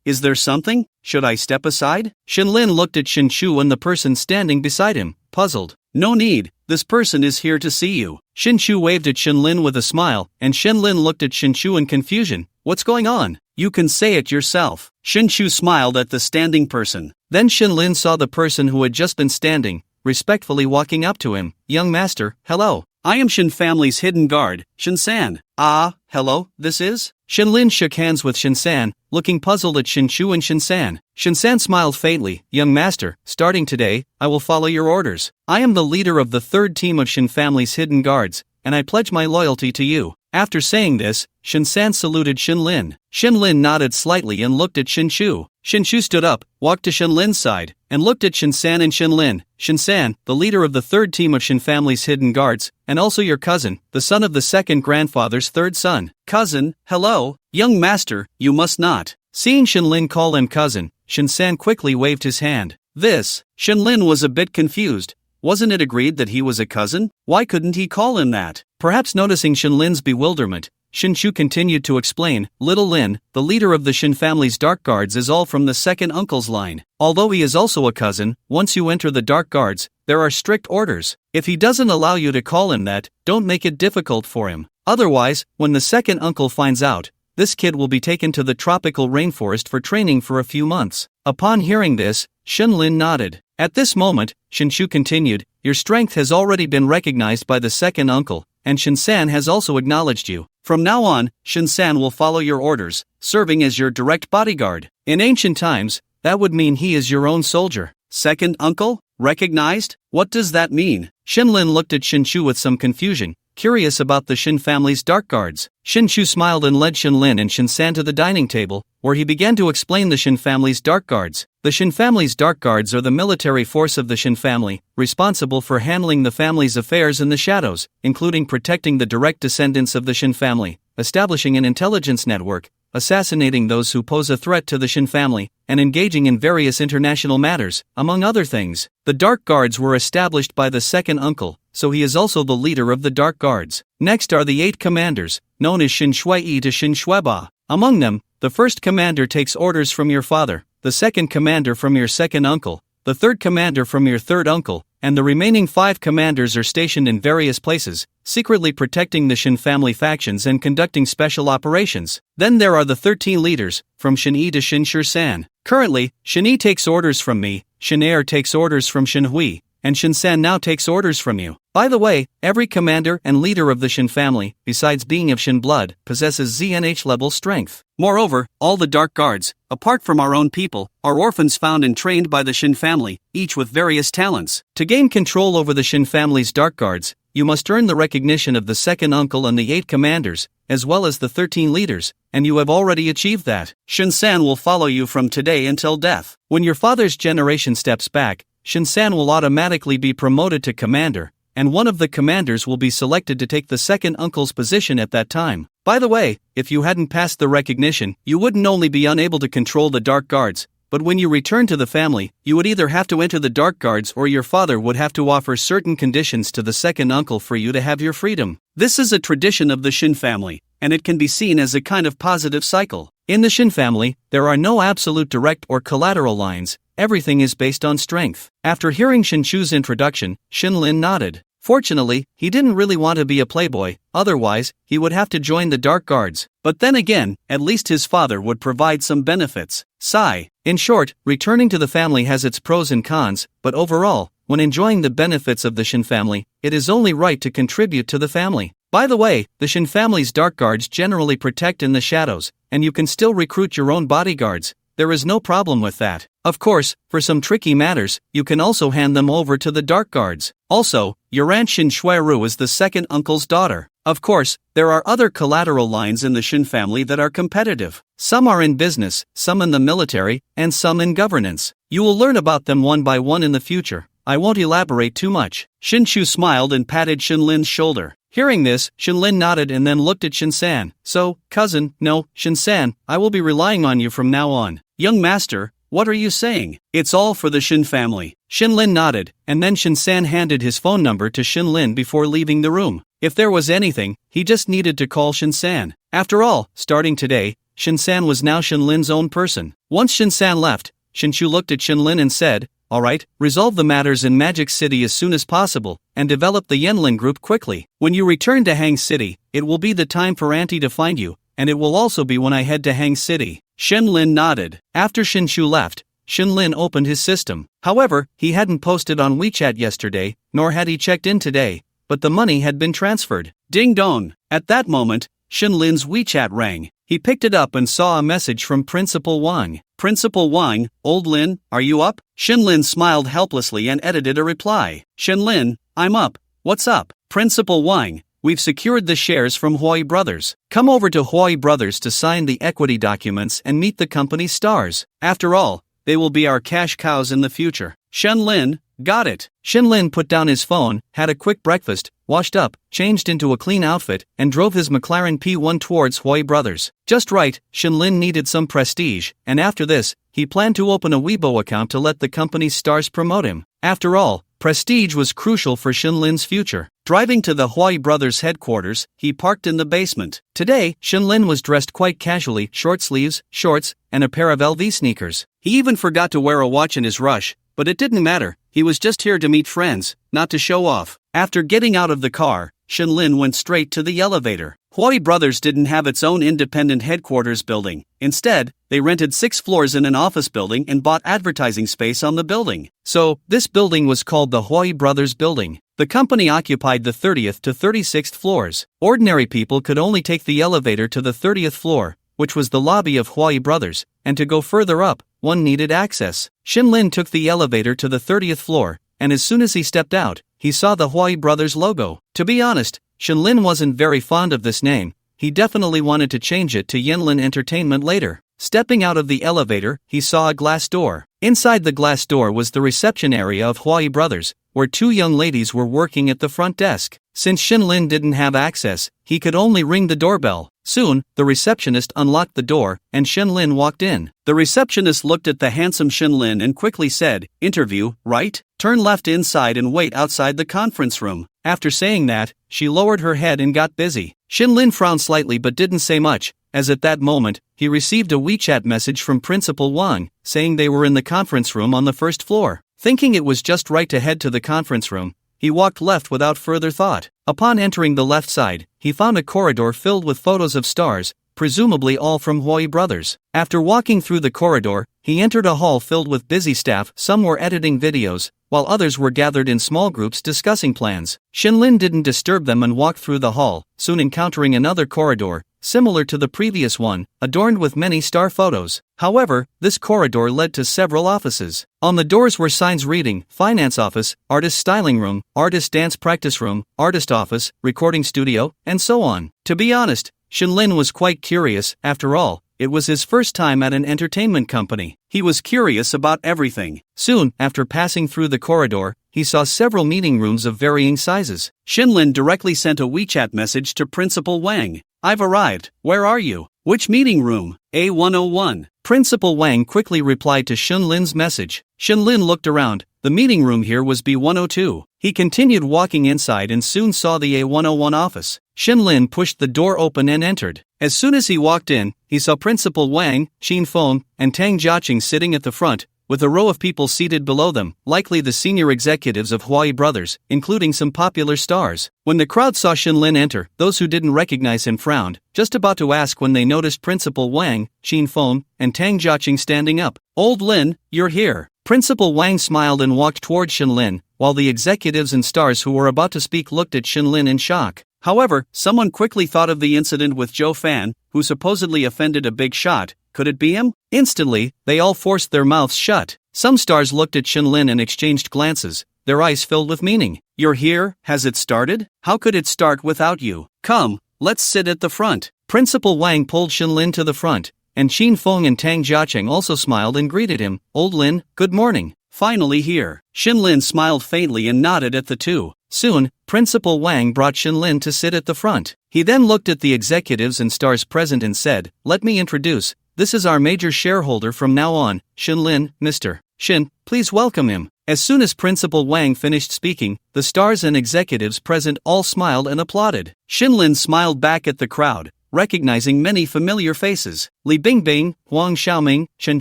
is there something? Should I step aside? Shenlin looked at Shinchu and the person standing beside him, puzzled. No need, this person is here to see you. Shinchu waved at Shenlin with a smile, and Shenlin looked at Shinchu in confusion. What's going on? You can say it yourself. Shinchu smiled at the standing person. Then Shenlin saw the person who had just been standing, respectfully walking up to him. Young master, hello. I am Shin family's hidden guard, Shin-san. Hello, this is? Shenlin shook hands with Shin-san, looking puzzled at Shinchu and Shin-san. Shin-san smiled faintly. Young master, starting today, I will follow your orders. I am the leader of the third team of Shin family's hidden guards, and I pledge my loyalty to you. After saying this, Shin-san saluted Shenlin. Shenlin nodded slightly and looked at Shinchu. Shinchu stood up, walked to Shenlin's side, and looked at Shin-san and Shenlin. Shin-san, the leader of the third team of Shin family's hidden guards, and also your cousin, the son of the second grandfather's third son. Cousin, hello? Young master, you must not. Seeing Shenlin call him cousin, Shin-san quickly waved his hand. Shenlin was a bit confused. Wasn't it agreed that he was a cousin? Why couldn't he call him that? Perhaps noticing Shenlin's bewilderment, Shinchu continued to explain, Little Lin, the leader of the Shin family's dark guards is all from the second uncle's line. Although he is also a cousin, once you enter the dark guards, there are strict orders. If he doesn't allow you to call him that, don't make it difficult for him. Otherwise, when the second uncle finds out, this kid will be taken to the tropical rainforest for training for a few months. Upon hearing this, Shenlin nodded. At this moment, Shinchu continued, your strength has already been recognized by the second uncle, and Shin-san has also acknowledged you. From now on, Shin-san will follow your orders, serving as your direct bodyguard. In ancient times, that would mean he is your own soldier. Second uncle? Recognized? What does that mean? Shinlin looked at Shinchu with some confusion, curious about the Shin family's dark guards. Shinchu smiled and led Shinlin and Shinsan to the dining table, where he began to explain the Shin family's dark guards. The Shin family's dark guards are the military force of the Shin family, responsible for handling the family's affairs in the shadows, including protecting the direct descendants of the Shin family, establishing an intelligence network, assassinating those who pose a threat to the Shin family, and engaging in various international matters, among other things. The Dark Guards were established by the second uncle, so he is also the leader of the Dark Guards. Next are the 8 commanders, known as Shin Shui to Shin Shueba. Among them, the first commander takes orders from your father, the second commander from your second uncle, the third commander from your third uncle, and the remaining 5 commanders are stationed in various places, secretly protecting the Shin family factions and conducting special operations. Then there are the 13 leaders, from Shin Yi to Shin Shursan. Currently, Shin Yi takes orders from me, Shin Air takes orders from Shin Hui, and Shin San now takes orders from you. By the way, every commander and leader of the Shin family, besides being of Shin blood, possesses ZNH level strength. Moreover, all the Dark Guards, apart from our own people, are orphans found and trained by the Shin family, each with various talents. To gain control over the Shin family's Dark Guards, you must earn the recognition of the second uncle and the 8 commanders, as well as the 13 leaders, and you have already achieved that. Shin-san will follow you from today until death. When your father's generation steps back, Shin-san will automatically be promoted to commander, and one of the commanders will be selected to take the second uncle's position at that time. By the way, if you hadn't passed the recognition, you wouldn't only be unable to control the Dark Guards, but when you return to the family, you would either have to enter the Dark Guards or your father would have to offer certain conditions to the second uncle for you to have your freedom. This is a tradition of the Shin family, and it can be seen as a kind of positive cycle. In the Shin family, there are no absolute direct or collateral lines, everything is based on strength. After hearing Shinchu's introduction, Shinlin nodded. Fortunately, he didn't really want to be a playboy, otherwise, he would have to join the Dark Guards. But then again, at least his father would provide some benefits. Sigh. In short, returning to the family has its pros and cons, but overall, when enjoying the benefits of the Shin family, it is only right to contribute to the family. By the way, the Shin family's Dark Guards generally protect in the shadows, and you can still recruit your own bodyguards. There is no problem with that. Of course, for some tricky matters, you can also hand them over to the Dark Guards. Also, your aunt Shin Shuiru is the second uncle's daughter. Of course, there are other collateral lines in the Shin family that are competitive. Some are in business, some in the military, and some in governance. You will learn about them one by one in the future. I won't elaborate too much. Shinchu smiled and patted Shinlin's shoulder. Hearing this, Shinlin nodded and then looked at Shinsan. So, cousin, no, Shinsan, I will be relying on you from now on. Young master, what are you saying? It's all for the Shin family. Shinlin nodded, and then Shinsan handed his phone number to Shinlin before leaving the room. If there was anything, he just needed to call Shinsan. After all, starting today, Shinsan was now Shinlin's own person. Once Shinsan left, Shinchu looked at Shinlin and said, "Alright, resolve the matters in Magic City as soon as possible, and develop the Yenlin group quickly. When you return to Hang City, it will be the time for Auntie to find you, and it will also be when I head to Hang City." Shinlin nodded. After Shinchu left, Shinlin opened his system. However, he hadn't posted on WeChat yesterday, nor had he checked in today, but the money had been transferred. Ding dong! At that moment, Shinlin's WeChat rang. He picked it up and saw a message from Principal Wang. "Principal Wang, old Lin, are you up?" Shinlin smiled helplessly and edited a reply. "Shinlin, I'm up. What's up?" "Principal Wang, we've secured the shares from Hui Brothers. Come over to Hui Brothers to sign the equity documents and meet the company's stars. After all, they will be our cash cows in the future." Shinlin, got it. Shinlin put down his phone, had a quick breakfast, washed up, changed into a clean outfit, and drove his McLaren P1 towards Hui Brothers. Just right, Shinlin needed some prestige, and after this, he planned to open a Weibo account to let the company's stars promote him. After all, prestige was crucial for Shinlin's future. Driving to the Hui Brothers headquarters, he parked in the basement. Today, Shinlin was dressed quite casually, short sleeves, shorts, and a pair of LV sneakers. He even forgot to wear a watch in his rush, but it didn't matter. He was just here to meet friends, not to show off. After getting out of the car, Shinlin went straight to the elevator. Hui Brothers didn't have its own independent headquarters building. Instead, they rented 6 floors in an office building and bought advertising space on the building. So, this building was called the Hui Brothers Building. The company occupied the 30th to 36th floors. Ordinary people could only take the elevator to the 30th floor, which was the lobby of Hui Brothers, and to go further up, one needed access. Shinlin took the elevator to the 30th floor, and as soon as he stepped out, he saw the Huai Brothers logo. To be honest, Shenlin wasn't very fond of this name. He definitely wanted to change it to Yanlin Entertainment later. Stepping out of the elevator, he saw a glass door. Inside the glass door was the reception area of Huai Brothers, where two young ladies were working at the front desk. Since Shenlin didn't have access, he could only ring the doorbell. Soon, the receptionist unlocked the door, and Shenlin walked in. The receptionist looked at the handsome Shenlin and quickly said, "Interview, right? Turn left inside and wait outside the conference room." After saying that, she lowered her head and got busy. Shenlin frowned slightly but didn't say much, as at that moment, he received a WeChat message from Principal Wang, saying they were in the conference room on the first floor. Thinking it was just right to head to the conference room, he walked left without further thought. Upon entering the left side, he found a corridor filled with photos of stars, presumably all from Huai Brothers. After walking through the corridor, he entered a hall filled with busy staff. Some were editing videos, while others were gathered in small groups discussing plans. Shenlin didn't disturb them and walked through the hall, soon encountering another corridor, similar to the previous one, adorned with many star photos. However, this corridor led to several offices. On the doors were signs reading, Finance Office, Artist Styling Room, Artist Dance Practice Room, Artist Office, Recording Studio, and so on. To be honest, Shenlin was quite curious. After all, it was his first time at an entertainment company. He was curious about everything. Soon, after passing through the corridor, he saw several meeting rooms of varying sizes. Shenlin directly sent a WeChat message to Principal Wang. "I've arrived. Where are you? Which meeting room?" "A101. Principal Wang quickly replied to Shenlin's message. Shenlin looked around. The meeting room here was B102. He continued walking inside and soon saw the A101 office. Shenlin pushed the door open and entered. As soon as he walked in, he saw Principal Wang, Qin Feng, and Tang Jiaqing sitting at the front, with a row of people seated below them, likely the senior executives of Huai Brothers, including some popular stars. When the crowd saw Shenlin enter, those who didn't recognize him frowned, just about to ask when they noticed Principal Wang, Qin Feng, and Tang Jiaqing standing up. "Old Lin, you're here." Principal Wang smiled and walked toward Shenlin, while the executives and stars who were about to speak looked at Shenlin in shock. However, someone quickly thought of the incident with Zhou Fan, who supposedly offended a big shot. Could it be him? Instantly, they all forced their mouths shut. Some stars looked at Shenlin and exchanged glances, their eyes filled with meaning. "You're here? Has it started? How could it start without you? Come, let's sit at the front." Principal Wang pulled Shenlin to the front, and Qin Feng and Tang Jiaqing also smiled and greeted him. "Old Lin, good morning. Finally here." Shenlin smiled faintly and nodded at the two. Soon, Principal Wang brought Shenlin to sit at the front. He then looked at the executives and stars present and said, "Let me introduce. This is our major shareholder from now on, Shenlin, Mr. Shen, please welcome him." As soon as Principal Wang finished speaking, the stars and executives present all smiled and applauded. Shenlin smiled back at the crowd, recognizing many familiar faces: Li Bingbing, Huang Xiaoming, Chen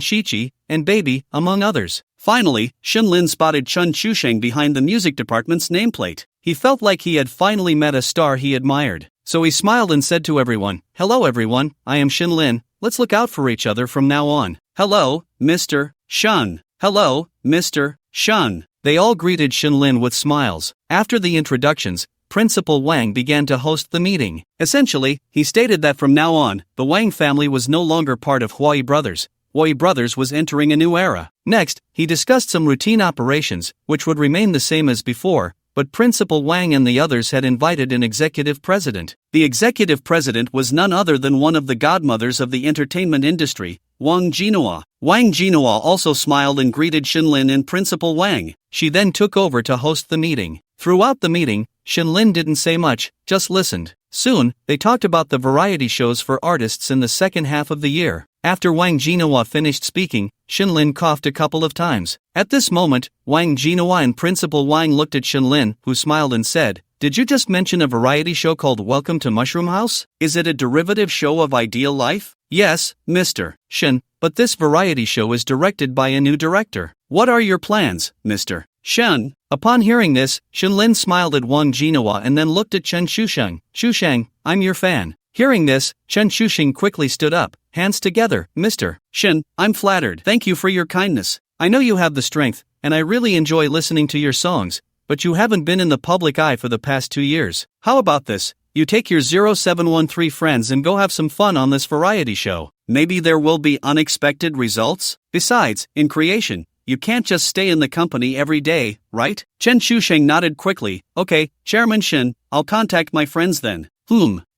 Shiqi, and Baby, among others. Finally, Shenlin spotted Chen Chusheng behind the music department's nameplate. He felt like he had finally met a star he admired. So he smiled and said to everyone, "Hello everyone, I am Shenlin. Let's look out for each other from now on." "Hello, Mr. Shen." "Hello, Mr. Shen." They all greeted Shenlin with smiles. After the introductions, Principal Wang began to host the meeting. Essentially, he stated that from now on, the Wang family was no longer part of Huai Brothers. Huai Brothers was entering a new era. Next, he discussed some routine operations, which would remain the same as before, but Principal Wang and the others had invited an executive president. The executive president was none other than one of the godmothers of the entertainment industry, Wang Jinhua. Wang Jinhua also smiled and greeted Shenlin and Principal Wang. She then took over to host the meeting. Throughout the meeting, Shenlin didn't say much, just listened. Soon, they talked about the variety shows for artists in the second half of the year. After Wang Jinhua finished speaking, Shenlin coughed a couple of times. At this moment, Wang Jinhua and Principal Wang looked at Shenlin, who smiled and said, "Did you just mention a variety show called Welcome to Mushroom House? Is it a derivative show of Ideal Life?" "Yes, Mr. Shen, but this variety show is directed by a new director." "What are your plans, Mr. Shen?" Upon hearing this, Shenlin smiled at Wang Jinhua and then looked at Chen Chusheng. "Chusheng, I'm your fan." Hearing this, Chen Chusheng quickly stood up. "Hands together, Mr. Shen, I'm flattered. Thank you for your kindness. I know you have the strength, and I really enjoy listening to your songs, but you haven't been in the public eye for the past 2 years. How about this? You take your 0713 friends and go have some fun on this variety show. Maybe there will be unexpected results. Besides, in creation, you can't just stay in the company every day, right? Chen Shusheng nodded quickly. Okay, Chairman Shin, I'll contact my friends then.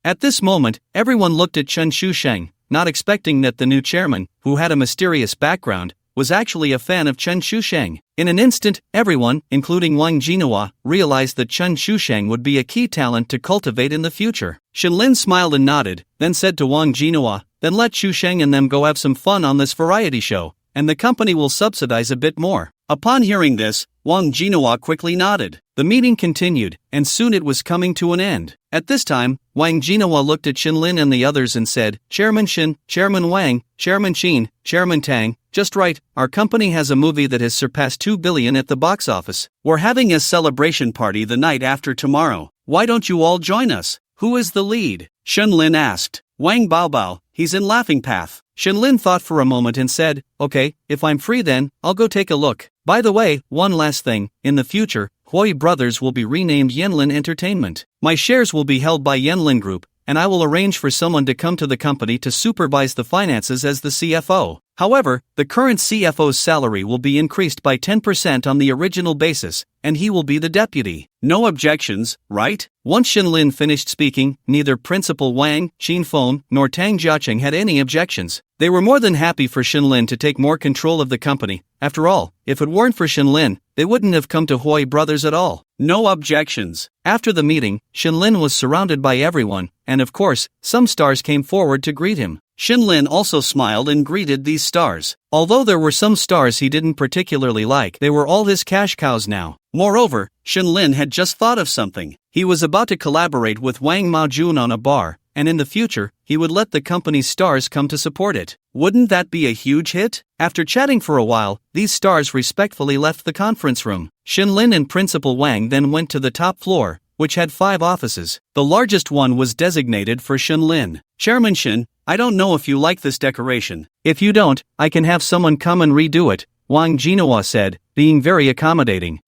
At this moment, everyone looked at Chen Shusheng, not expecting that the new chairman, who had a mysterious background, was actually a fan of Chen Shusheng. In an instant, everyone, including Wang Jinhua, realized that Chen Shusheng would be a key talent to cultivate in the future. Shinlin smiled and nodded, then said to Wang Jinhua, then let Shusheng and them go have some fun on this variety show, and the company will subsidize a bit more. Upon hearing this, Wang Jinhua quickly nodded. The meeting continued, and soon it was coming to an end. At this time, Wang Jinhua looked at Shinlin and the others and said, Chairman Shin, Chairman Wang, Chairman Qin, Chairman Tang, just right, our company has a movie that has surpassed 2 billion at the box office. We're having a celebration party the night after tomorrow. Why don't you all join us? Who is the lead? Shinlin asked. Wang Baobao, he's in Laughing Path. Shinlin thought for a moment and said, okay, if I'm free then, I'll go take a look. By the way, one last thing, in the future, Hui Brothers will be renamed Yanlin Entertainment. My shares will be held by Yanlin Group, and I will arrange for someone to come to the company to supervise the finances as the CFO. However, the current CFO's salary will be increased by 10% on the original basis, and he will be the deputy. No objections, right? Once Shinlin finished speaking, neither Principal Wang, Qinfeng, nor Tang Jiaqing had any objections. They were more than happy for Shinlin to take more control of the company. After all, if it weren't for Shinlin, they wouldn't have come to Hui Brothers at all. No objections. After the meeting, Shinlin was surrounded by everyone, and of course, some stars came forward to greet him. Shinlin also smiled and greeted these stars. Although there were some stars he didn't particularly like, they were all his cash cows now. Moreover, Shinlin had just thought of something. He was about to collaborate with Wang Maojun on a bar, and in the future, he would let the company's stars come to support it. Wouldn't that be a huge hit? After chatting for a while, these stars respectfully left the conference room. Shinlin and Principal Wang then went to the top floor, which had 5 offices. The largest one was designated for Shinlin. Chairman Shin, I don't know if you like this decoration. If you don't, I can have someone come and redo it, Wang Jinhua said, being very accommodating.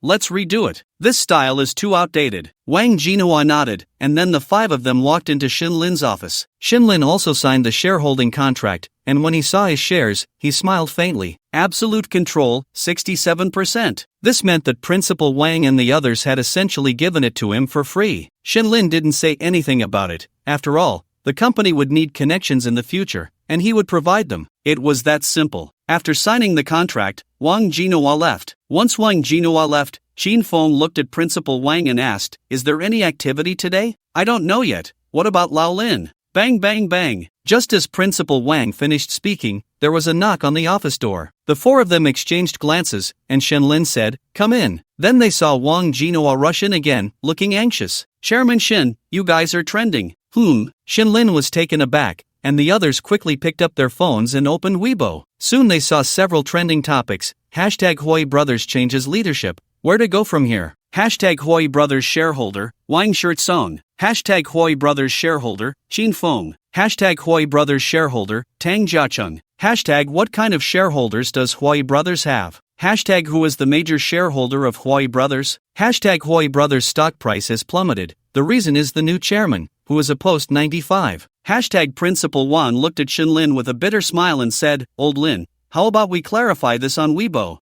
Let's redo it. This style is too outdated. Wang Jinhua nodded, and then the 5 of them walked into Shinlin's office. Shinlin also signed the shareholding contract, and when he saw his shares, he smiled faintly. Absolute control, 67%. This meant that Principal Wang and the others had essentially given it to him for free. Shinlin didn't say anything about it. After all, the company would need connections in the future, and he would provide them. It was that simple. After signing the contract, Wang Jinhua left. Once Wang Jinhua left, Qinfeng looked at Principal Wang and asked, is there any activity today? I don't know yet. What about Lao Lin? Bang bang bang. Just as Principal Wang finished speaking, there was a knock on the office door. The 4 of them exchanged glances, and Shinlin said, come in. Then they saw Wang Jinhua rush in again, looking anxious. Chairman Shin, you guys are trending. Shinlin was taken aback, and the others quickly picked up their phones and opened Weibo. Soon they saw several trending topics. #Hui Brothers changes leadership. Where to go from here? #Hui Brothers shareholder, Wang Shirtsong. #Hui Brothers shareholder, Qinfeng. #Hui Brothers shareholder, Tang Jiacheng. What kind of shareholders does Hui Brothers have? Who is the major shareholder of Hui Brothers? Hui Brothers stock price has plummeted. The reason is the new chairman, who is a post 95. Principal Wan looked at Shinlin with a bitter smile and said, Old Lin, how about we clarify this on Weibo?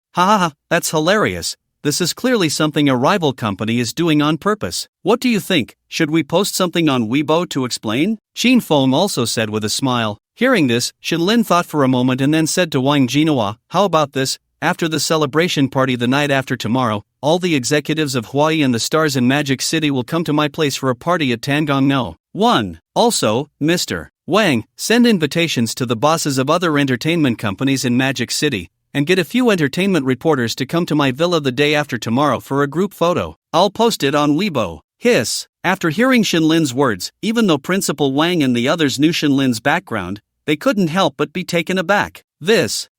That's hilarious. This is clearly something a rival company is doing on purpose. What do you think? Should we post something on Weibo to explain? Qinfeng also said with a smile. Hearing this, Shinlin thought for a moment and then said to Wang Jinhua, how about this? After the celebration party the night after tomorrow, all the executives of Hawaii and the stars in Magic City will come to my place for a party at Tangongno. 1. Also, Mr. Wang, send invitations to the bosses of other entertainment companies in Magic City, and get a few entertainment reporters to come to my villa the day after tomorrow for a group photo. I'll post it on Weibo. Hiss. After hearing Shinlin's words, even though Principal Wang and the others knew Shinlin's background, they couldn't help but be taken aback.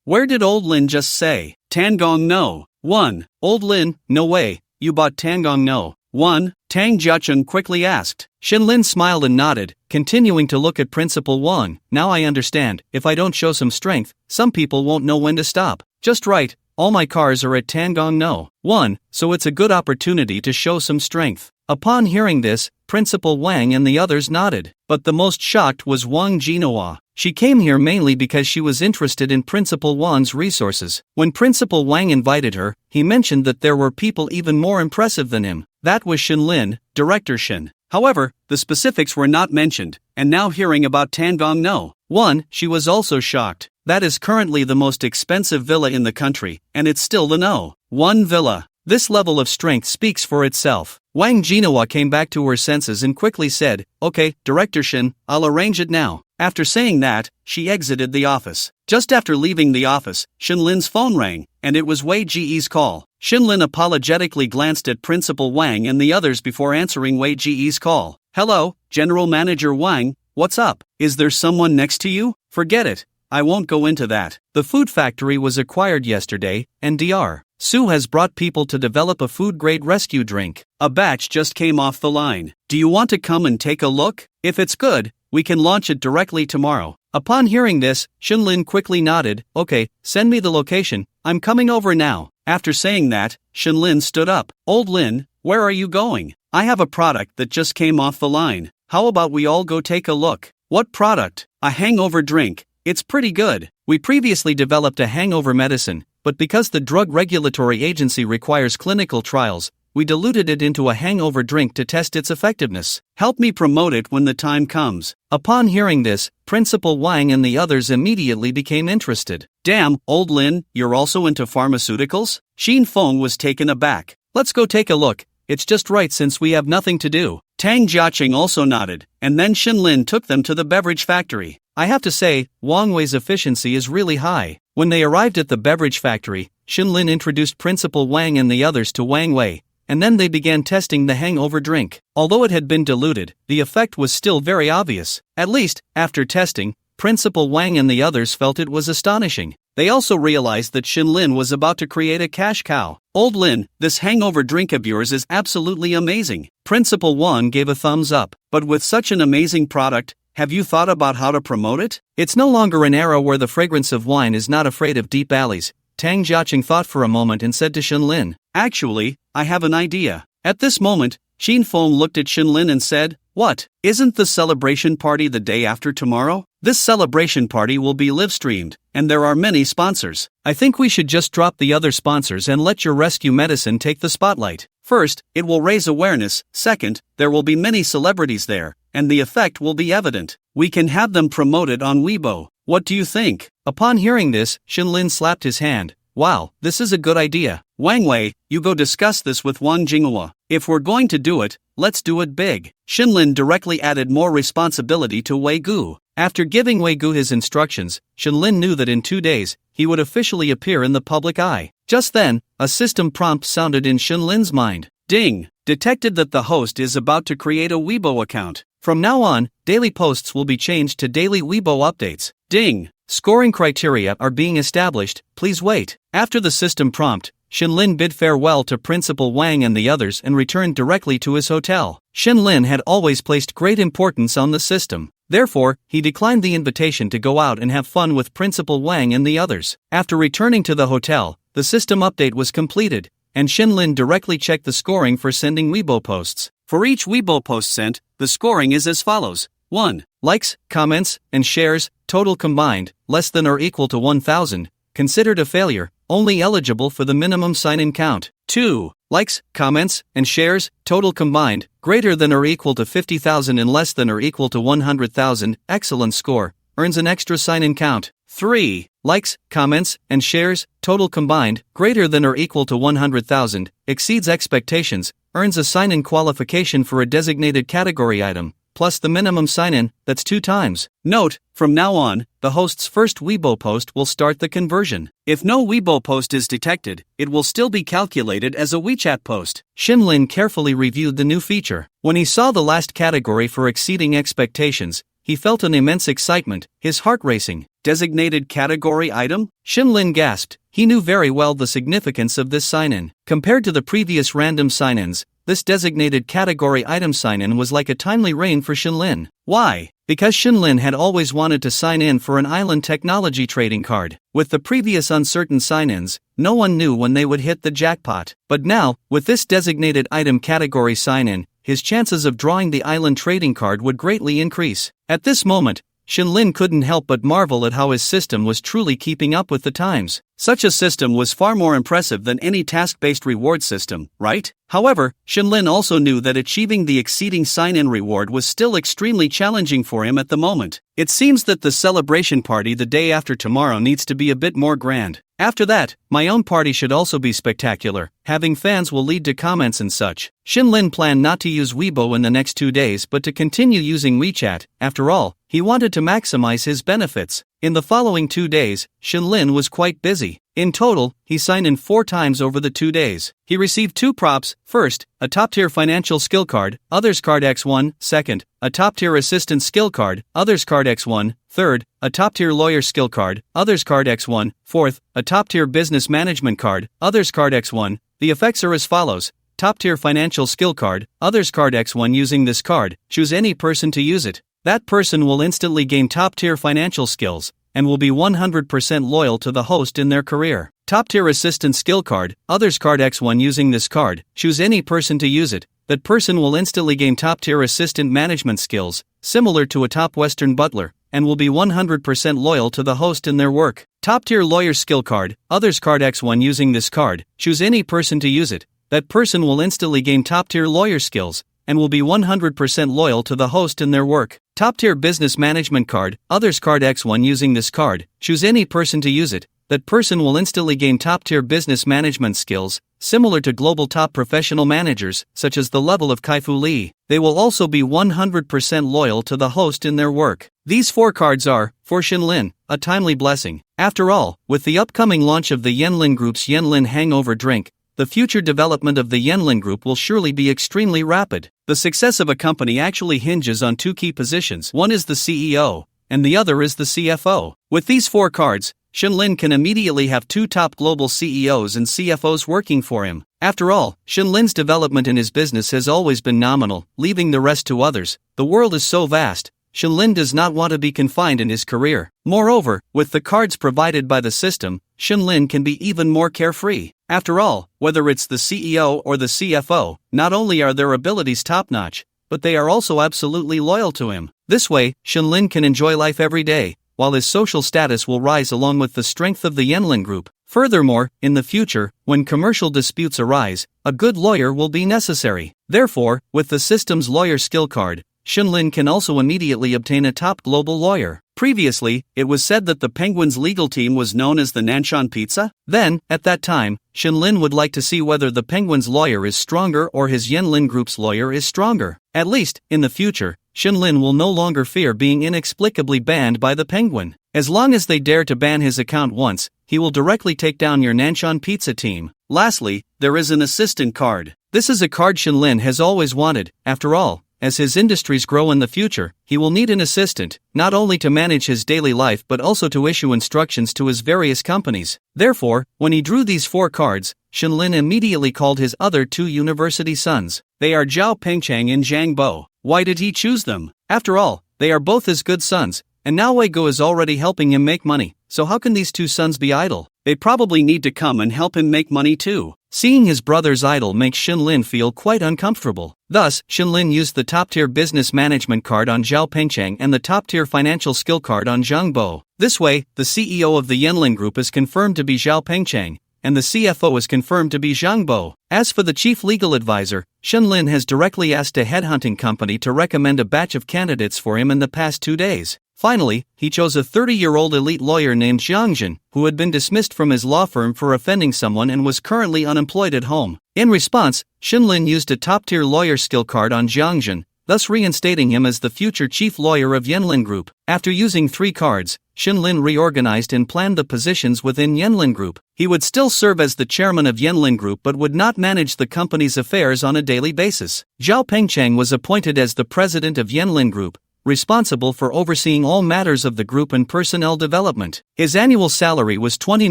Where did Old Lin just say? Tangongno. 1. Old Lin, no way, you bought Tangongno. 1. Tang Jiacheng quickly asked. Shinlin smiled and nodded, continuing to look at Principal Wang. Now I understand, if I don't show some strength, some people won't know when to stop. Just right, all my cars are at Tangongno. 1, so it's a good opportunity to show some strength. Upon hearing this, Principal Wang and the others nodded. But the most shocked was Wang Jinhua. She came here mainly because she was interested in Principal Wang's resources. When Principal Wang invited her, he mentioned that there were people even more impressive than him. That was Shinlin, Director Shin. However, the specifics were not mentioned, and now hearing about Tangong No. 1, she was also shocked. That is currently the most expensive villa in the country, and it's still the No. 1 villa. This level of strength speaks for itself. Wang Jinhua came back to her senses and quickly said, "Okay, Director Shin, I'll arrange it now." After saying that, she exited the office. Just after leaving the office, Shinlin's phone rang, and it was Wei Ji's call. Shinlin apologetically glanced at Principal Wang and the others before answering Wei Ji's call. "Hello, General Manager Wang, what's up? Is there someone next to you?" "Forget it, I won't go into that. The food factory was acquired yesterday, and Dr. Su has brought people to develop a food-grade rescue drink. A batch just came off the line. Do you want to come and take a look? If it's good, we can launch it directly tomorrow." Upon hearing this, Shinlin quickly nodded. "Okay, send me the location, I'm coming over now." After saying that, Shinlin stood up. "Old Lin, where are you going? I have a product that just came off the line. How about we all go take a look?" "What product?" "A hangover drink. It's pretty good. We previously developed a hangover medicine, but because the Drug Regulatory Agency requires clinical trials, we diluted it into a hangover drink to test its effectiveness. Help me promote it when the time comes." Upon hearing this, Principal Wang and the others immediately became interested. "Damn, Old Lin, you're also into pharmaceuticals?" Xin Feng was taken aback. "Let's go take a look. It's just right since we have nothing to do." Tang Jiaqing also nodded, and then Shinlin took them to the beverage factory. I have to say, Wang Wei's efficiency is really high. When they arrived at the beverage factory, Shinlin introduced Principal Wang and the others to Wang Wei, and then they began testing the hangover drink. Although it had been diluted, the effect was still very obvious. At least, after testing, Principal Wang and the others felt it was astonishing. They also realized that Shinlin was about to create a cash cow. "Old Lin, this hangover drink of yours is absolutely amazing." Principal Wang gave a thumbs up. "But with such an amazing product, have you thought about how to promote it?" It's no longer an era where the fragrance of wine is not afraid of deep alleys. Tang Jiaqing thought for a moment and said to Shinlin, "Actually, I have an idea." At this moment, Xin Feng looked at Shinlin and said, "What? Isn't the celebration party the day after tomorrow? This celebration party will be live-streamed, and there are many sponsors. I think we should just drop the other sponsors and let your rescue medicine take the spotlight. First, it will raise awareness. Second, there will be many celebrities there, and the effect will be evident. We can have them promoted on Weibo. What do you think?" Upon hearing this, Shinlin slapped his hand. "Wow, this is a good idea. Wang Wei, you go discuss this with Wang Jinghua. If we're going to do it, let's do it big." Shinlin directly added more responsibility to Wei Gu. After giving Wei Gu his instructions, Shinlin knew that in 2 days, he would officially appear in the public eye. Just then, a system prompt sounded in Shinlin's mind. "Ding! Detected that the host is about to create a Weibo account. From now on, daily posts will be changed to daily Weibo updates. Ding! Scoring criteria are being established, please wait." After the system prompt, Shinlin bid farewell to Principal Wang and the others and returned directly to his hotel. Shinlin had always placed great importance on the system. Therefore, he declined the invitation to go out and have fun with Principal Wang and the others. After returning to the hotel, the system update was completed, and Shinlin directly checked the scoring for sending Weibo posts. For each Weibo post sent, the scoring is as follows. 1. Likes, comments, and shares, total combined, less than or equal to 1,000, considered a failure, only eligible for the minimum sign-in count. 2. Likes, comments, and shares, total combined, greater than or equal to 50,000 and less than or equal to 100,000, excellent score, earns an extra sign-in count. 3. Likes, comments, and shares, total combined, greater than or equal to 100,000, exceeds expectations, earns a sign-in qualification for a designated category item, plus the minimum sign-in, that's 2 times. Note, from now on, the host's first Weibo post will start the conversion. If no Weibo post is detected, it will still be calculated as a WeChat post. Shinlin carefully reviewed the new feature. When he saw the last category for exceeding expectations, he felt an immense excitement, his heart racing. Designated category item? Shinlin gasped. He knew very well the significance of this sign-in. Compared to the previous random sign-ins, this designated category item sign-in was like a timely rain for Shinlin. Why? Because Shinlin had always wanted to sign in for an island technology trading card. With the previous uncertain sign-ins, no one knew when they would hit the jackpot. But now, with this designated item category sign-in, his chances of drawing the island trading card would greatly increase. At this moment, Shinlin couldn't help but marvel at how his system was truly keeping up with the times. Such a system was far more impressive than any task-based reward system, right? However, Shinlin also knew that achieving the exceeding sign-in reward was still extremely challenging for him at the moment. It seems that the celebration party the day after tomorrow needs to be a bit more grand. After that, my own party should also be spectacular. Having fans will lead to comments and such. Shinlin planned not to use Weibo in the next 2 days but to continue using WeChat. After all, he wanted to maximize his benefits. In the following 2 days, Shinlin was quite busy. In total, he signed in 4 times over the 2 days. He received 2 props. First, a top-tier financial skill card, Others Card X1. Second, a top-tier assistant skill card, Others Card X1. Third, a top-tier lawyer skill card, Others Card X1. Fourth, a top-tier business management card, Others Card X1. The effects are as follows. Top-tier financial skill card, Others Card X1. Using this card, choose any person to use it. That person will instantly gain top-tier financial skills and will be 100% loyal to the host in their career. Top-tier assistant skill card, Others Card X1. Using this card, choose any person to use it. That person will instantly gain top-tier assistant management skills, similar to a top Western butler, and will be 100% loyal to the host in their work. Top-tier lawyer skill card, Others Card X1. Using this card, choose any person to use it. That person will instantly gain top-tier lawyer skills and will be 100% loyal to the host in their work. Top-tier business management card, Others Card X1. Using this card, choose any person to use it. That person will instantly gain top-tier business management skills, similar to global top professional managers, such as the level of Kai-Fu Lee. They will also be 100% loyal to the host in their work. These 4 cards are, for Shinlin, a timely blessing. After all, with the upcoming launch of the Yenlin Group's Yenlin Hangover drink, the future development of the Yenlin Group will surely be extremely rapid. The success of a company actually hinges on 2 key positions. One is the CEO, and the other is the CFO. With these 4 cards, Shinlin can immediately have 2 top global CEOs and CFOs working for him. After all, Shinlin's development in his business has always been nominal, leaving the rest to others. The world is so vast, Shinlin does not want to be confined in his career. Moreover, with the cards provided by the system, Shinlin can be even more carefree. After all, whether it's the CEO or the CFO, not only are their abilities top-notch, but they are also absolutely loyal to him. This way, Shinlin can enjoy life every day, while his social status will rise along with the strength of the Yenlin Group. Furthermore, in the future, when commercial disputes arise, a good lawyer will be necessary. Therefore, with the system's lawyer skill card, Shinlin can also immediately obtain a top global lawyer. Previously, it was said that the Penguin's legal team was known as the Nanshan Pizza. Then, at that time, Shinlin would like to see whether the Penguin's lawyer is stronger or his Yenlin Group's lawyer is stronger. At least, in the future, Shinlin will no longer fear being inexplicably banned by the Penguin. As long as they dare to ban his account once, he will directly take down your Nanshan Pizza team. Lastly, there is an assistant card. This is a card Shinlin has always wanted. After all, as his industries grow in the future, he will need an assistant, not only to manage his daily life but also to issue instructions to his various companies. Therefore, when he drew these 4 cards, Shinlin immediately called his other 2 university sons. They are Zhao Pengchang and Zhang Bo. Why did he choose them? After all, they are both his good sons, and now Wei Go is already helping him make money, so how can these 2 sons be idle? They probably need to come and help him make money too. Seeing his brothers idle makes Shinlin feel quite uncomfortable. Thus, Shinlin used the top-tier business management card on Zhao Pengchang and the top-tier financial skill card on Zhang Bo. This way, the CEO of the Yenlin Group is confirmed to be Zhao Pengchang, and the CFO is confirmed to be Zhang Bo. As for the chief legal advisor, Shinlin has directly asked a headhunting company to recommend a batch of candidates for him in the past 2 days. Finally, he chose a 30-year-old elite lawyer named Jiang Jin, who had been dismissed from his law firm for offending someone and was currently unemployed at home. In response, Shinlin used a top-tier lawyer skill card on Jiang Jin, thus reinstating him as the future chief lawyer of Yenlin Group. After using 3 cards, Shinlin reorganized and planned the positions within Yenlin Group. He would still serve as the chairman of Yenlin Group but would not manage the company's affairs on a daily basis. Zhao Pengchang was appointed as the president of Yenlin Group, responsible for overseeing all matters of the group and personnel development. His annual salary was 20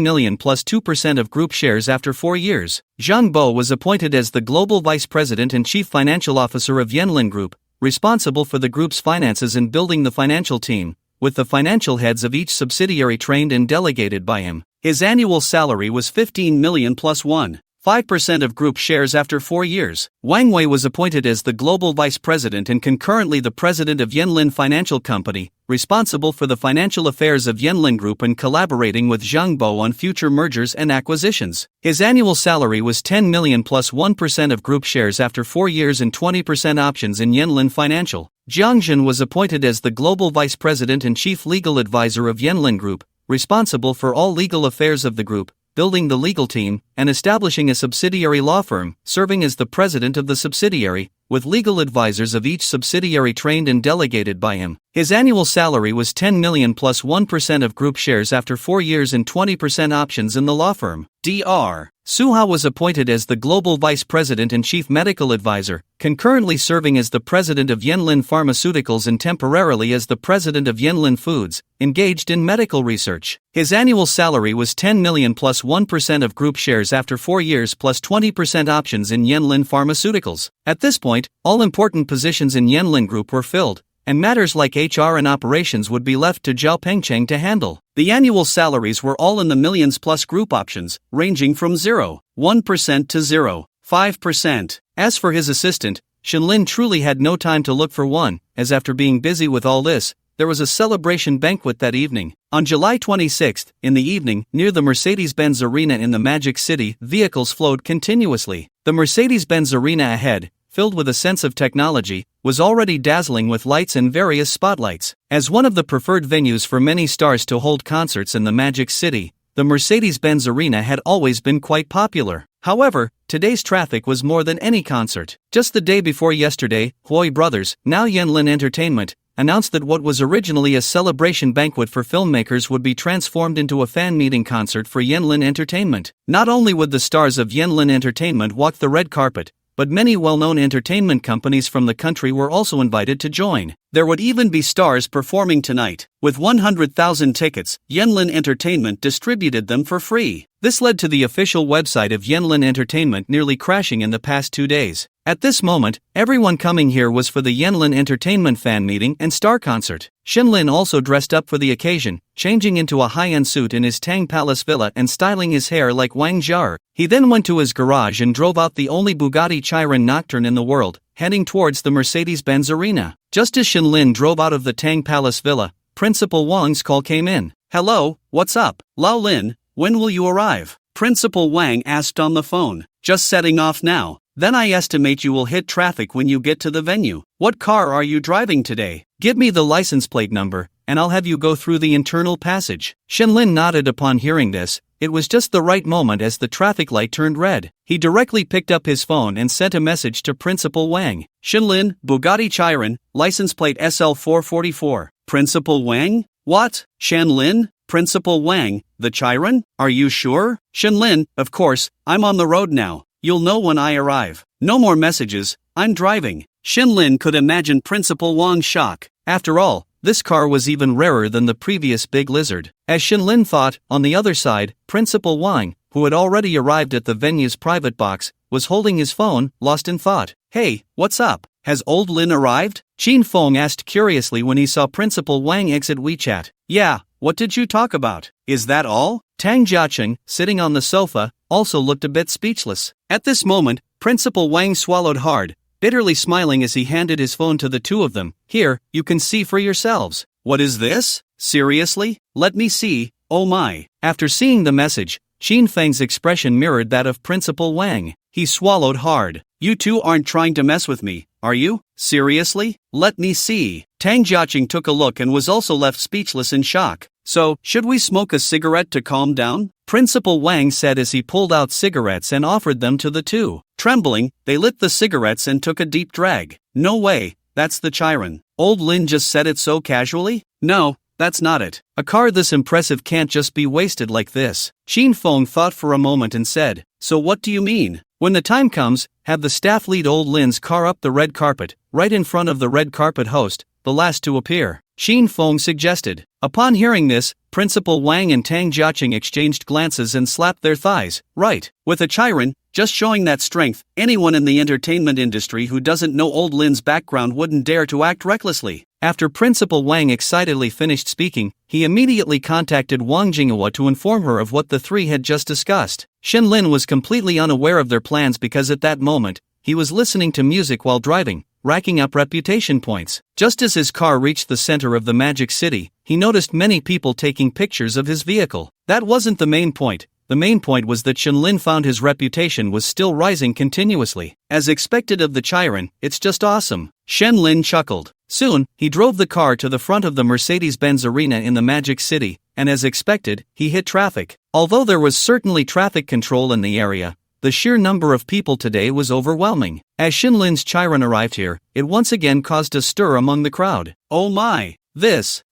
million plus 2% of group shares after 4 years. Zhang Bo was appointed as the global vice president and chief financial officer of Yenlin Group, responsible for the group's finances and building the financial team, with the financial heads of each subsidiary trained and delegated by him. His annual salary was 15 million plus 1. 5% of group shares after 4 years. Wang Wei was appointed as the global vice president and concurrently the president of Yanlin Financial Company, responsible for the financial affairs of Yanlin Group and collaborating with Zhang Bo on future mergers and acquisitions. His annual salary was 10 million plus 1% of group shares after 4 years and 20% options in Yanlin Financial. Jiang Zhen was appointed as the global vice president and chief legal advisor of Yanlin Group, responsible for all legal affairs of the group, building the legal team, and establishing a subsidiary law firm, serving as the president of the subsidiary, with legal advisors of each subsidiary trained and delegated by him. His annual salary was 10 million plus 1% of group shares after 4 years and 20% options in the law firm. Dr. Suha was appointed as the global vice president and chief medical advisor, concurrently serving as the president of Yanlin Pharmaceuticals and temporarily as the president of Yanlin Foods, engaged in medical research. His annual salary was 10 million plus 1% of group shares after 4 years plus 20% options in Yanlin Pharmaceuticals. At this point, all important positions in Yanlin Group were filled, and matters like HR and operations would be left to Zhao Pengcheng to handle. The annual salaries were all in the millions plus group options, ranging from 0.1% to 0.5%. As for his assistant, Shenlin truly had no time to look for one, as after being busy with all this, there was a celebration banquet that evening. On July 26, in the evening, near the Mercedes-Benz Arena in the Magic City, vehicles flowed continuously. The Mercedes-Benz Arena ahead, filled with a sense of technology, was already dazzling with lights and various spotlights. As one of the preferred venues for many stars to hold concerts in the Magic City, the Mercedes-Benz Arena had always been quite popular. However, today's traffic was more than any concert. Just the day before yesterday, Hui Brothers, now Yanlin Entertainment, announced that what was originally a celebration banquet for filmmakers would be transformed into a fan meeting concert for Yanlin Entertainment. Not only would the stars of Yanlin Entertainment walk the red carpet, but many well-known entertainment companies from the country were also invited to join. There would even be stars performing tonight. With 100,000 tickets, Yanlin Entertainment distributed them for free. This led to the official website of Yanlin Entertainment nearly crashing in the past 2 days. At this moment, everyone coming here was for the Yanlin Entertainment fan meeting and star concert. Shenlin also dressed up for the occasion, changing into a high-end suit in his Tang Palace villa and styling his hair like Wang Zhar. He then went to his garage and drove out the only Bugatti Chiron Nocturne in the world, heading towards the Mercedes-Benz Arena. Just as Shenlin drove out of the Tang Palace villa, Principal Wang's call came in. "Hello, what's up, Lao Lin, when will you arrive?" Principal Wang asked on the phone. "Just setting off now. Then I estimate you will hit traffic when you get to the venue. What car are you driving today? Give me the license plate number, and I'll have you go through the internal passage." Shenlin nodded upon hearing this. It was just the right moment as the traffic light turned red. He directly picked up his phone and sent a message to Principal Wang. "Shenlin, Bugatti Chiron, license plate SL444. Principal Wang? What? Shenlin? Principal Wang, the Chiron? Are you sure?" "Shenlin, of course, I'm on the road now. You'll know when I arrive. No more messages, I'm driving." Shenlin could imagine Principal Wang's shock. After all, this car was even rarer than the previous big lizard. As Shenlin thought, on the other side, Principal Wang, who had already arrived at the venue's private box, was holding his phone, lost in thought. "Hey, what's up? Has old Lin arrived?" Qin Feng asked curiously when he saw Principal Wang exit WeChat. "Yeah, what did you talk about? Is that all?" Tang Jiacheng, sitting on the sofa, also looked a bit speechless. At this moment, Principal Wang swallowed hard, bitterly smiling as he handed his phone to the two of them. "Here, you can see for yourselves." "What is this? Seriously? Let me see, oh my." After seeing the message, Qin Feng's expression mirrored that of Principal Wang. He swallowed hard. "You two aren't trying to mess with me, are you? Seriously? Let me see." Tang Jiacheng took a look and was also left speechless in shock. "So, should we smoke a cigarette to calm down?" Principal Wang said as he pulled out cigarettes and offered them to the two. Trembling, they lit the cigarettes and took a deep drag. "No way, that's the Chiron. Old Lin just said it so casually? No, that's not it. A car this impressive can't just be wasted like this." Qin Feng thought for a moment and said, "So what do you mean? When the time comes, have the staff lead old Lin's car up the red carpet, right in front of the red carpet host, the last to appear," Qin Feng suggested. Upon hearing this, Principal Wang and Tang Jiacheng exchanged glances and slapped their thighs. "Right. With a Chiron, just showing that strength. Anyone in the entertainment industry who doesn't know old Lin's background wouldn't dare to act recklessly. After Principal Wang excitedly finished speaking, he immediately contacted Wang Jinghua to inform her of what the three had just discussed. Shen Lin was completely unaware of their plans because at that moment, he was listening to music while driving, racking up reputation points. Just as his car reached the center of the Magic City, he noticed many people taking pictures of his vehicle. That wasn't the main point. The main point was that Shen Lin found his reputation was still rising continuously. As expected of the Chiron, it's just awesome. Shen Lin chuckled. Soon, he drove the car to the front of the Mercedes-Benz Arena in the Magic City, and as expected, he hit traffic. Although there was certainly traffic control in the area, the sheer number of people today was overwhelming. As Shen Lin's Chiron arrived here, it once again caused a stir among the crowd. Oh my!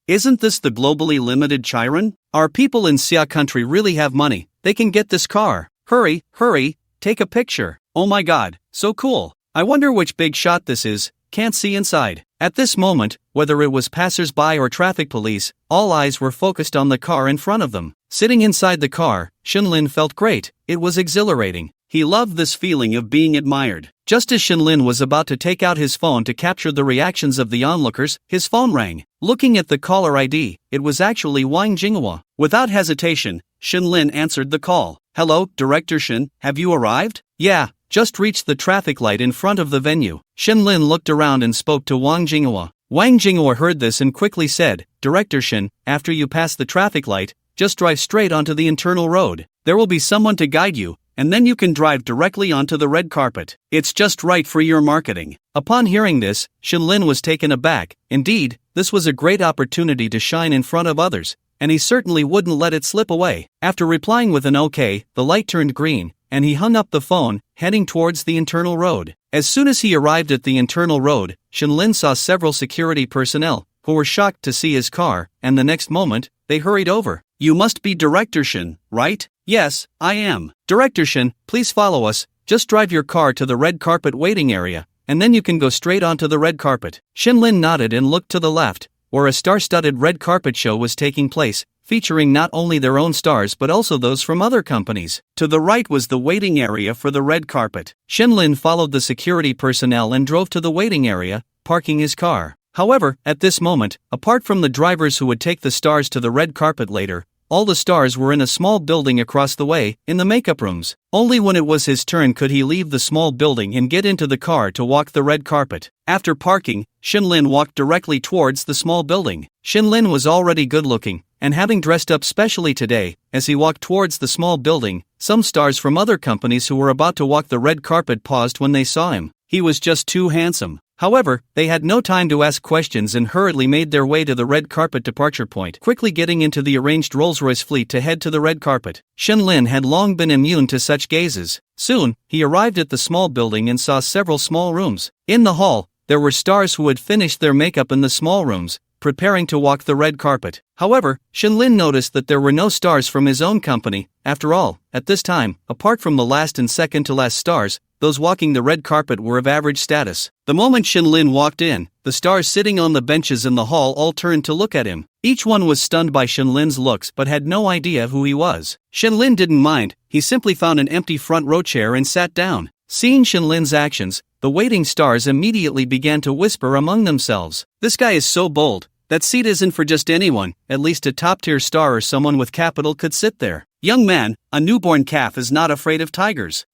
Isn't this the globally limited Chiron? Our people in Xia country really have money. They can get this car. Hurry, take a picture. Oh my god, so cool. I wonder which big shot this is, can't see inside. At this moment, whether it was passers-by or traffic police, all eyes were focused on the car in front of them. Sitting inside the car, Shen Lin felt great. It was exhilarating. He loved this feeling of being admired. Just as Shen Lin was about to take out his phone to capture the reactions of the onlookers, his phone rang. Looking at the caller ID, it was actually Wang Jinghua. Without hesitation, Shen Lin answered the call. Hello, Director Shen, have you arrived? Yeah, just reached the traffic light in front of the venue. Shen Lin looked around and spoke to Wang Jinghua. Wang Jinghua heard this and quickly said, Director Shen, after you pass the traffic light, just drive straight onto the internal road. There will be someone to guide you, and then you can drive directly onto the red carpet. It's just right for your marketing. Upon hearing this, Shen Lin was taken aback. Indeed, this was a great opportunity to shine in front of others, and he certainly wouldn't let it slip away. After replying with an okay, the light turned green, and he hung up the phone, heading towards the internal road. As soon as he arrived at the internal road, Shen Lin saw several security personnel, who were shocked to see his car, and the next moment, they hurried over. You must be Director Shen, right? Yes, I am. Director Shen, please follow us. Just drive your car to the red carpet waiting area, and then you can go straight onto the red carpet. Shen Lin nodded and looked to the left, where a star-studded red carpet show was taking place, featuring not only their own stars but also those from other companies. To the right was the waiting area for the red carpet. Shen Lin followed the security personnel and drove to the waiting area, parking his car. However, at this moment, apart from the drivers who would take the stars to the red carpet later, all the stars were in a small building across the way, in the makeup rooms. Only when it was his turn could he leave the small building and get into the car to walk the red carpet. After parking, Shen Lin walked directly towards the small building. Shen Lin was already good-looking, and having dressed up specially today, as he walked towards the small building, some stars from other companies who were about to walk the red carpet paused when they saw him. He was just too handsome. However, they had no time to ask questions and hurriedly made their way to the red carpet departure point, quickly getting into the arranged Rolls-Royce fleet to head to the red carpet. Shen Lin had long been immune to such gazes. Soon, he arrived at the small building and saw several small rooms. In the hall, there were stars who had finished their makeup in the small rooms, preparing to walk the red carpet. However, Shen Lin noticed that there were no stars from his own company. After all, at this time, apart from the last and second to last stars, those walking the red carpet were of average status. The moment Shen Lin walked in, the stars sitting on the benches in the hall all turned to look at him. Each one was stunned by Shen Lin's looks but had no idea who he was. Shen Lin didn't mind, he simply found an empty front row chair and sat down. Seeing Shen Lin's actions, the waiting stars immediately began to whisper among themselves. This guy is so bold. That seat isn't for just anyone, at least a top-tier star or someone with capital could sit there. Young man, a newborn calf is not afraid of tigers.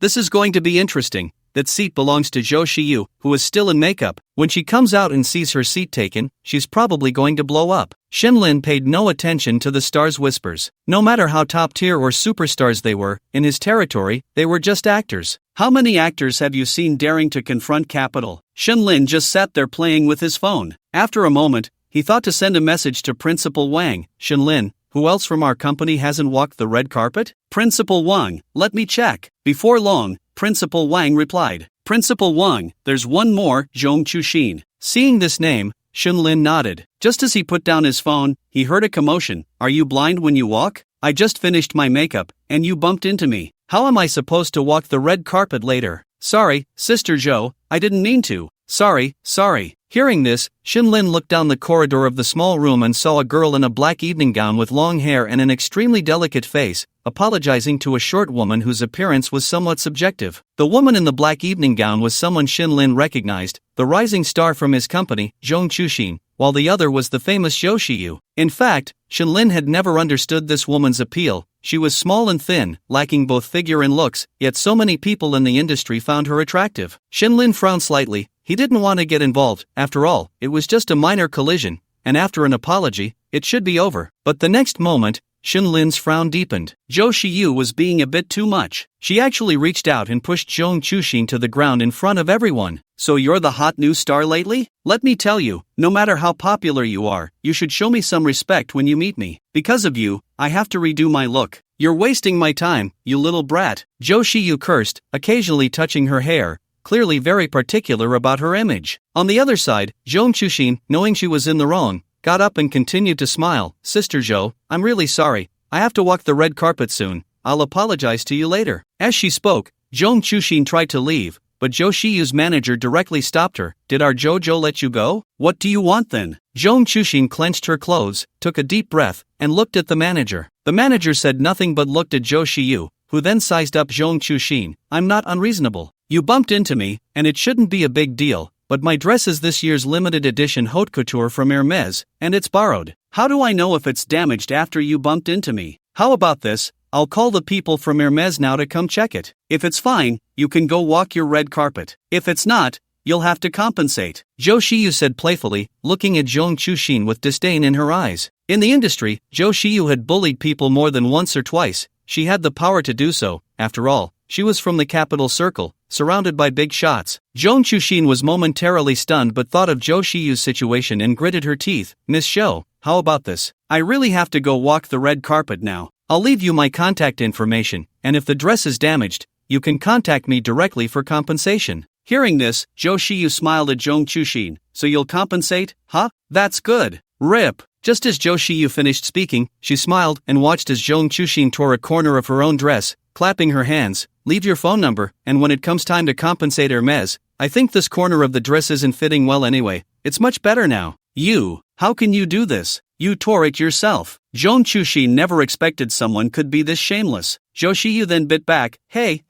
This is going to be interesting. That seat belongs to Zhou Xiyu, who is still in makeup. When she comes out and sees her seat taken, she's probably going to blow up. Shen Lin paid no attention to the stars' whispers. No matter how top-tier or superstars they were, in his territory, they were just actors. How many actors have you seen daring to confront capital? Shen Lin just sat there playing with his phone. After a moment, he thought to send a message to Principal Wang. Shen Lin, who else from our company hasn't walked the red carpet? Principal Wang, let me check. Before long, Principal Wang replied. Principal Wang, there's one more, Zhong Chuxin. Seeing this name, Shen Lin nodded. Just as he put down his phone, he heard a commotion. Are you blind when you walk? I just finished my makeup, and you bumped into me. How am I supposed to walk the red carpet later? Sorry, Sister Zhou, I didn't mean to. Sorry. Hearing this, Shen Lin looked down the corridor of the small room and saw a girl in a black evening gown with long hair and an extremely delicate face, apologizing to a short woman whose appearance was somewhat subjective. The woman in the black evening gown was someone Shin Lin recognized, the rising star from his company, Zhong Chushin, while the other was the famous Yoshiyu. In fact, Shin Lin had never understood this woman's appeal. She was small and thin, lacking both figure and looks, yet so many people in the industry found her attractive. Shin Lin frowned slightly. He didn't want to get involved. After all, it was just a minor collision, and after an apology, it should be over. But the next moment, Shin Lin's frown deepened. Zhou Shiyu was being a bit too much. She actually reached out and pushed Zhong Chushin to the ground in front of everyone. So you're the hot new star lately? Let me tell you, no matter how popular you are, you should show me some respect when you meet me. Because of you, I have to redo my look. You're wasting my time, you little brat. Zhou Shiyu cursed, occasionally touching her hair, clearly very particular about her image. On the other side, Zhong Chushin, knowing she was in the wrong, got up and continued to smile. Sister Zhou, I'm really sorry. I have to walk the red carpet soon. I'll apologize to you later. As she spoke, Zhong Chushin tried to leave, but Zhou Shiyu's manager directly stopped her. Did our Jojo let you go? What do you want then? Zhong Chushin clenched her clothes, took a deep breath, and looked at the manager. The manager said nothing but looked at Zhou Shiyu, who then sized up Zhong Chushin. I'm not unreasonable. You bumped into me, and it shouldn't be a big deal. But my dress is this year's limited edition haute couture from Hermes, and it's borrowed. How do I know if it's damaged after you bumped into me? How about this? I'll call the people from Hermes now to come check it. If it's fine, you can go walk your red carpet. If it's not, you'll have to compensate. Zhou Shiyu said playfully, looking at Zhong Chushin with disdain in her eyes. In the industry, Zhou Shiyu had bullied people more than once or twice. She had the power to do so. After all, she was from the capital circle, surrounded by big shots. Zhong Chushin was momentarily stunned but thought of Zhou Shiyu's situation and gritted her teeth. Miss Shou, how about this? I really have to go walk the red carpet now. I'll leave you my contact information, and if the dress is damaged, you can contact me directly for compensation. Hearing this, Zhou Shiyu smiled at Zhong Chushin. So you'll compensate, huh? That's good. Rip. Just as Zhou Shiyu finished speaking, she smiled and watched as Zhong Chushin tore a corner of her own dress, clapping her hands. Leave your phone number, and when it comes time to compensate Hermes, I think this corner of the dress isn't fitting well anyway. It's much better now. You, how can you do this? You tore it yourself. Zhong Chushin never expected someone could be this shameless. Zhou Shiyu then bit back. Hey,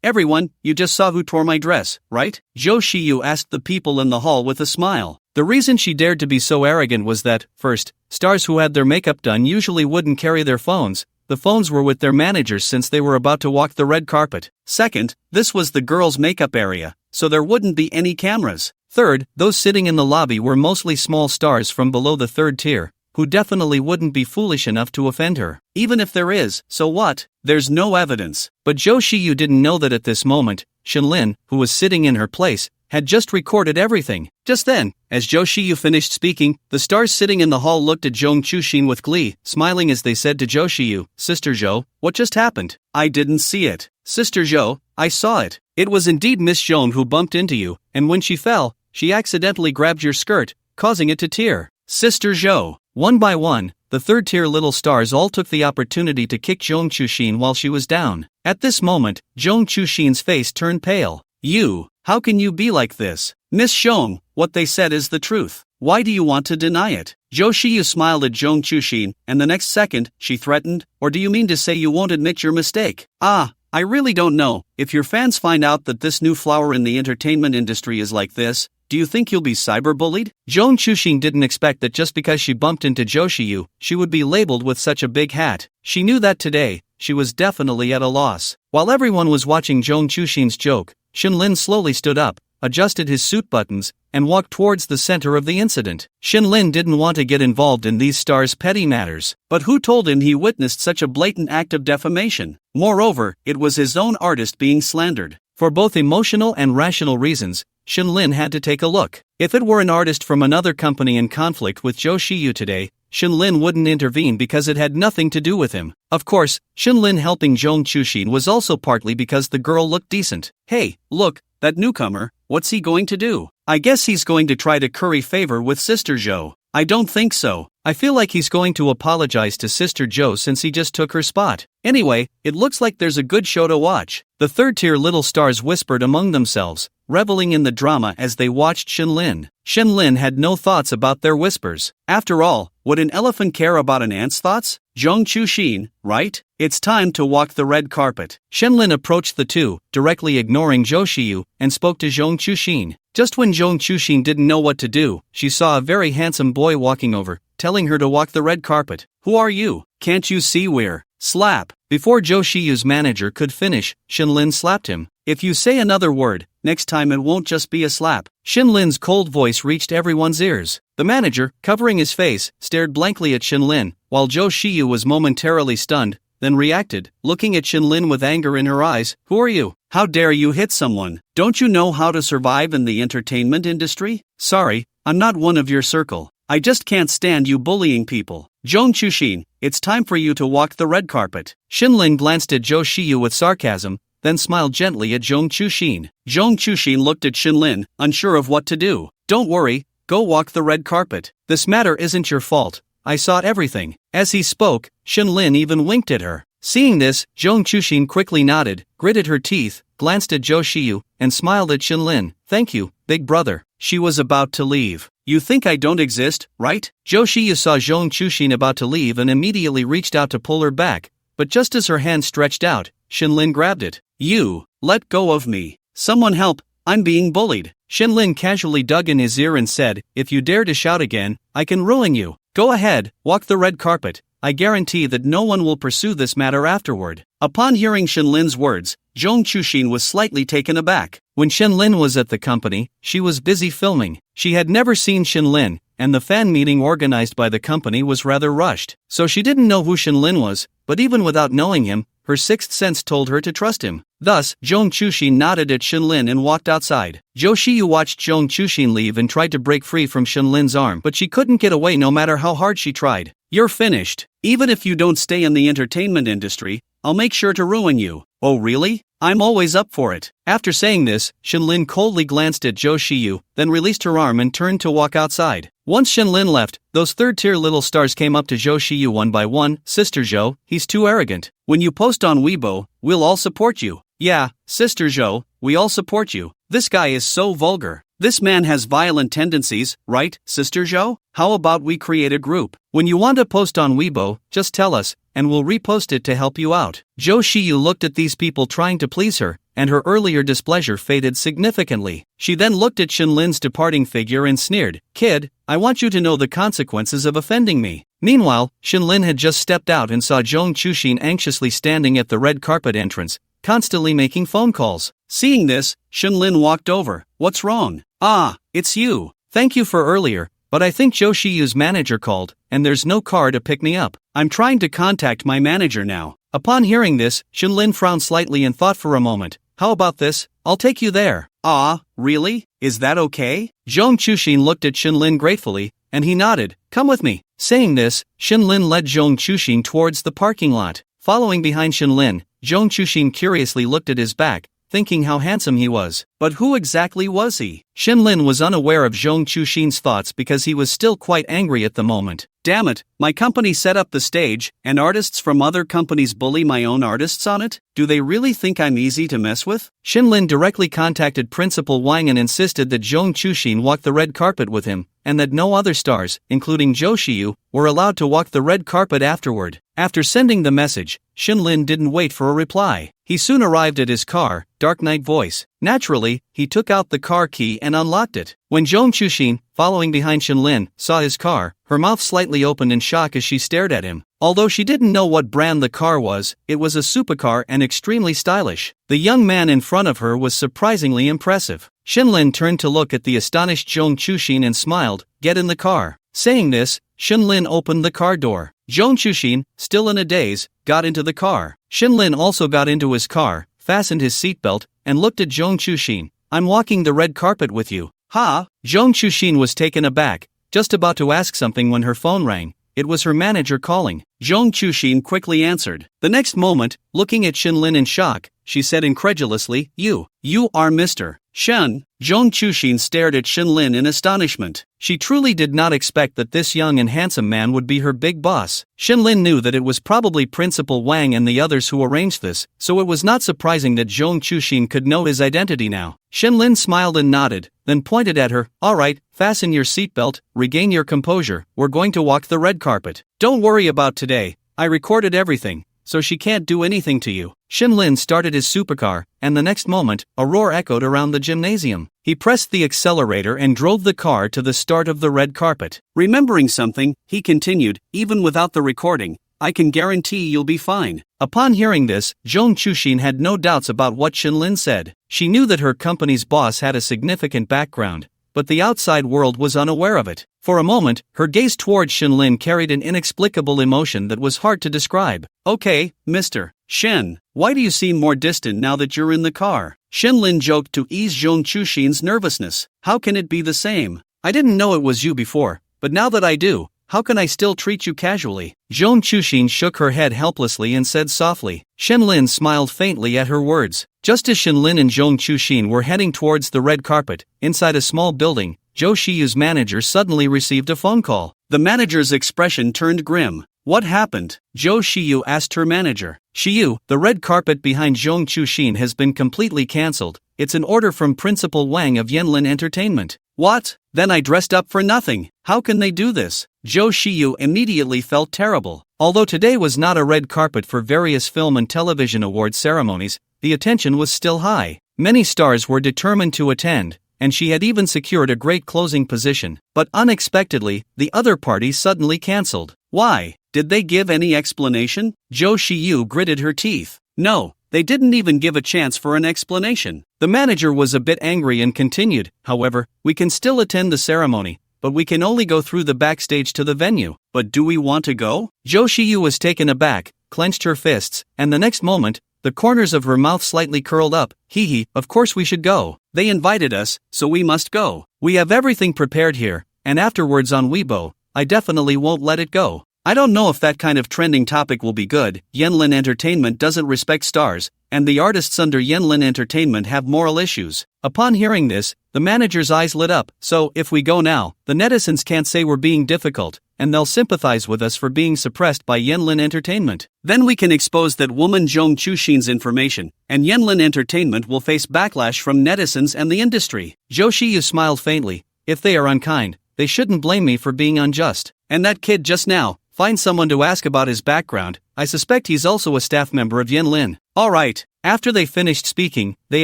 everyone, you just saw who tore my dress, right? Zhou Shiyu asked the people in the hall with a smile. The reason she dared to be so arrogant was that, first, stars who had their makeup done usually wouldn't carry their phones. The phones were with their managers since they were about to walk the red carpet. Second, this was the girls' makeup area, so there wouldn't be any cameras. Third, those sitting in the lobby were mostly small stars from below the third tier, who definitely wouldn't be foolish enough to offend her. Even if there is, so what? There's no evidence. But Zhou Shiyu didn't know that at this moment, Shin Lin, who was sitting in her place, had just recorded everything. Just then, as Zhou Shiyu finished speaking, the stars sitting in the hall looked at Zhong Chushin with glee, smiling as they said to Zhou Shiyu, Sister Zhou, what just happened? I didn't see it. Sister Zhou, I saw it. It was indeed Miss Zhou who bumped into you, and when she fell, she accidentally grabbed your skirt, causing it to tear. Sister Zhou. One by one, the third-tier little stars all took the opportunity to kick Zhong Chushin while she was down. At this moment, Zhong Chushin's face turned pale. You, how can you be like this? Miss Zhou, what they said is the truth. Why do you want to deny it? Zhou Shiyu smiled at Zhong Chushin, and the next second, she threatened, or do you mean to say you won't admit your mistake? I really don't know. If your fans find out that this new flower in the entertainment industry is like this, do you think you'll be cyberbullied? Zhong Chushin didn't expect that just because she bumped into Zhou Shiyu, she would be labeled with such a big hat. She knew that today, she was definitely at a loss. While everyone was watching Zhong Chushin's joke, Shin Lin slowly stood up, adjusted his suit buttons, and walked towards the center of the incident. Shin Lin didn't want to get involved in these stars' petty matters, but who told him he witnessed such a blatant act of defamation? Moreover, it was his own artist being slandered. For both emotional and rational reasons, Shin Lin had to take a look. If it were an artist from another company in conflict with Zhou Shiyu today, Shin Lin wouldn't intervene because it had nothing to do with him. Of course, Shin Lin helping Zhong Chushin was also partly because the girl looked decent. Hey, look, that newcomer, what's he going to do? I guess he's going to try to curry favor with Sister Zhou. I don't think so. I feel like he's going to apologize to Sister Zhou since he just took her spot. Anyway, it looks like there's a good show to watch. The third-tier little stars whispered among themselves, reveling in the drama as they watched Shin Lin. Shin Lin had no thoughts about their whispers. After all, would an elephant care about an ant's thoughts? Zhong Chushin, right? it's time to walk the red carpet. Shenlin approached the two, directly ignoring Zhou Xiyu, and spoke to Zhong Chuxin. Just when Zhong Chuxin didn't know what to do, she saw a very handsome boy walking over, telling her to walk the red carpet. Who are you? Can't you see we're... Slap. Before Zhou Xiyu's manager could finish, Shenlin slapped him. If you say another word, next time it won't just be a slap. Shenlin's cold voice reached everyone's ears. The manager, covering his face, stared blankly at Shenlin, while Zhou Xiyu was momentarily stunned, then reacted, looking at Shenlin with anger in her eyes. Who are you? How dare you hit someone? Don't you know how to survive in the entertainment industry? Sorry, I'm not one of your circle. I just can't stand you bullying people. Zhong Chuxin, it's time for you to walk the red carpet. Shenlin glanced at Zhou Xiyu with sarcasm, then smiled gently at Zhong Chuxin. Zhong Chuxin looked at Shenlin, unsure of what to do. Don't worry, go walk the red carpet. This matter isn't your fault. I saw everything. As he spoke, Shenlin even winked at her. Seeing this, Zhong Chuxin quickly nodded, gritted her teeth, glanced at Zhou Xiyu, and smiled at Shenlin. Thank you, big brother. She was about to leave. You think I don't exist, right? Zhou Xiyu saw Zhong Chuxin about to leave and immediately reached out to pull her back, but just as her hand stretched out, Shenlin grabbed it. You, let go of me. Someone help, I'm being bullied. Shenlin casually dug in his ear and said, if you dare to shout again, I can ruin you. Go ahead, walk the red carpet. I guarantee that no one will pursue this matter afterward. Upon hearing Shenlin's words, Zhong Chuxin was slightly taken aback. When Shenlin was at the company, she was busy filming. She had never seen Shenlin, and the fan meeting organized by the company was rather rushed. So she didn't know who Shenlin was, but even without knowing him, her sixth sense told her to trust him. Thus, Zhong Chuxin nodded at Shenlin and walked outside. Zhou Xiyu watched Zhong Chuxin leave and tried to break free from Shenlin's arm, but she couldn't get away no matter how hard she tried. You're finished. Even if you don't stay in the entertainment industry, I'll make sure to ruin you. Oh really? I'm always up for it. After saying this, Shenlin coldly glanced at Zhou Xiyu, then released her arm and turned to walk outside. Once Shenlin left, those third-tier little stars came up to Zhou Xiyu one by one. Sister Zhou, he's too arrogant. When you post on Weibo, we'll all support you. Yeah, Sister Zhou, we all support you. This guy is so vulgar. This man has violent tendencies, right, Sister Zhou? How about we create a group? When you want to post on Weibo, just tell us, and we'll repost it to help you out. Zhou Xiyu looked at these people trying to please her, and her earlier displeasure faded significantly. She then looked at Shenlin's departing figure and sneered, Kid, I want you to know the consequences of offending me. Meanwhile, Shenlin had just stepped out and saw Zhong Chuxin anxiously standing at the red carpet entrance, constantly making phone calls. Seeing this, Shenlin walked over. What's wrong? Ah, it's you. Thank you for earlier, but I think Zhou Xiyu's manager called, and there's no car to pick me up. I'm trying to contact my manager now. Upon hearing this, Shenlin frowned slightly and thought for a moment. How about this? I'll take you there. Ah, really? Is that okay? Zhong Chuxin looked at Shenlin gratefully, and he nodded. Come with me. Saying this, Shenlin led Zhong Chuxin towards the parking lot. Following behind Shenlin, Zhong Chuxin curiously looked at his back, thinking how handsome he was. But who exactly was he? Shenlin was unaware of Zhong Chuxin's thoughts because he was still quite angry at the moment. Damn it, my company set up the stage, and artists from other companies bully my own artists on it? Do they really think I'm easy to mess with? Shenlin directly contacted Principal Wang and insisted that Zhong Chuxin walk the red carpet with him, and that no other stars, including Zhou Xiyu, were allowed to walk the red carpet afterward. After sending the message, Shenlin didn't wait for a reply. He soon arrived at his car, Dark Knight voice. Naturally, he took out the car key and unlocked it. When Zhong Chuxin, following behind Shenlin, saw his car, her mouth slightly opened in shock as she stared at him. Although she didn't know what brand the car was, it was a supercar and extremely stylish. The young man in front of her was surprisingly impressive. Shenlin turned to look at the astonished Zhong Chuxin and smiled. Get in the car. Saying this, Shenlin opened the car door. Zhong Chuxin, still in a daze, got into the car. Shenlin also got into his car, fastened his seatbelt, and looked at Zhong Chuxin. I'm walking the red carpet with you. Ha! Zhong Chuxin was taken aback, just about to ask something when her phone rang. It was her manager calling. Zhong Chuxin quickly answered. The next moment, looking at Shenlin in shock, she said incredulously, You are Mr. Shen. Zhong Chuxin stared at Shenlin in astonishment. She truly did not expect that this young and handsome man would be her big boss. Shenlin knew that it was probably Principal Wang and the others who arranged this, so it was not surprising that Zhong Chuxin could know his identity now. Shenlin smiled and nodded, then pointed at her. Alright, fasten your seatbelt, regain your composure, we're going to walk the red carpet. Don't worry about today, I recorded everything. so she can't do anything to you. Shinlin started his supercar, and the next moment, a roar echoed around the gymnasium. He pressed the accelerator and drove the car to the start of the red carpet. Remembering something, he continued, even without the recording, I can guarantee you'll be fine. Upon hearing this, Zhong Chushin had no doubts about what Shinlin said. She knew that her company's boss had a significant background, but the outside world was unaware of it. For a moment, her gaze toward Shinlin carried an inexplicable emotion that was hard to describe. Okay, Mr. Shen, why do you seem more distant now that you're in the car? Shinlin joked to ease Zhong Chushin's nervousness. How can it be the same? I didn't know it was you before, but now that I do, how can I still treat you casually? Zhong Chushin shook her head helplessly and said softly. Shinlin smiled faintly at her words. Just as Shinlin and Zhong Chushin were heading towards the red carpet, inside a small building, Zhou Shiyu's manager suddenly received a phone call. The manager's expression turned grim. What happened? Zhou Shiyu asked her manager. Shiyu, the red carpet behind Zhong Chushin has been completely cancelled. It's an order from Principal Wang of Yanlin Entertainment. What? Then I dressed up for nothing. How can they do this? Zhou Shiyu immediately felt terrible. Although today was not a red carpet for various film and television award ceremonies, the attention was still high. Many stars were determined to attend, and she had even secured a great closing position. But unexpectedly, the other party suddenly cancelled. Why? Did they give any explanation? Zhou Shiyu gritted her teeth. No, they didn't even give a chance for an explanation. The manager was a bit angry and continued, however, we can still attend the ceremony, but we can only go through the backstage to the venue. But do we want to go? Zhou Shiyu was taken aback, clenched her fists, and the next moment, the corners of her mouth slightly curled up. Hee, of course we should go. They invited us, so we must go. We have everything prepared here, and afterwards on Weibo, I definitely won't let it go. I don't know if that kind of trending topic will be good. Yanlin Entertainment doesn't respect stars, and the artists under Yanlin Entertainment have moral issues. Upon hearing this, the manager's eyes lit up. So, if we go now, the netizens can't say we're being difficult, and they'll sympathize with us for being suppressed by Yanlin Entertainment. Then we can expose that woman Zhong Chushin's information, and Yanlin Entertainment will face backlash from netizens and the industry. Zhou Shiyu smiled faintly. If they are unkind, they shouldn't blame me for being unjust. And that kid just now, find someone to ask about his background. I suspect he's also a staff member of Yanlin. Alright. After they finished speaking, they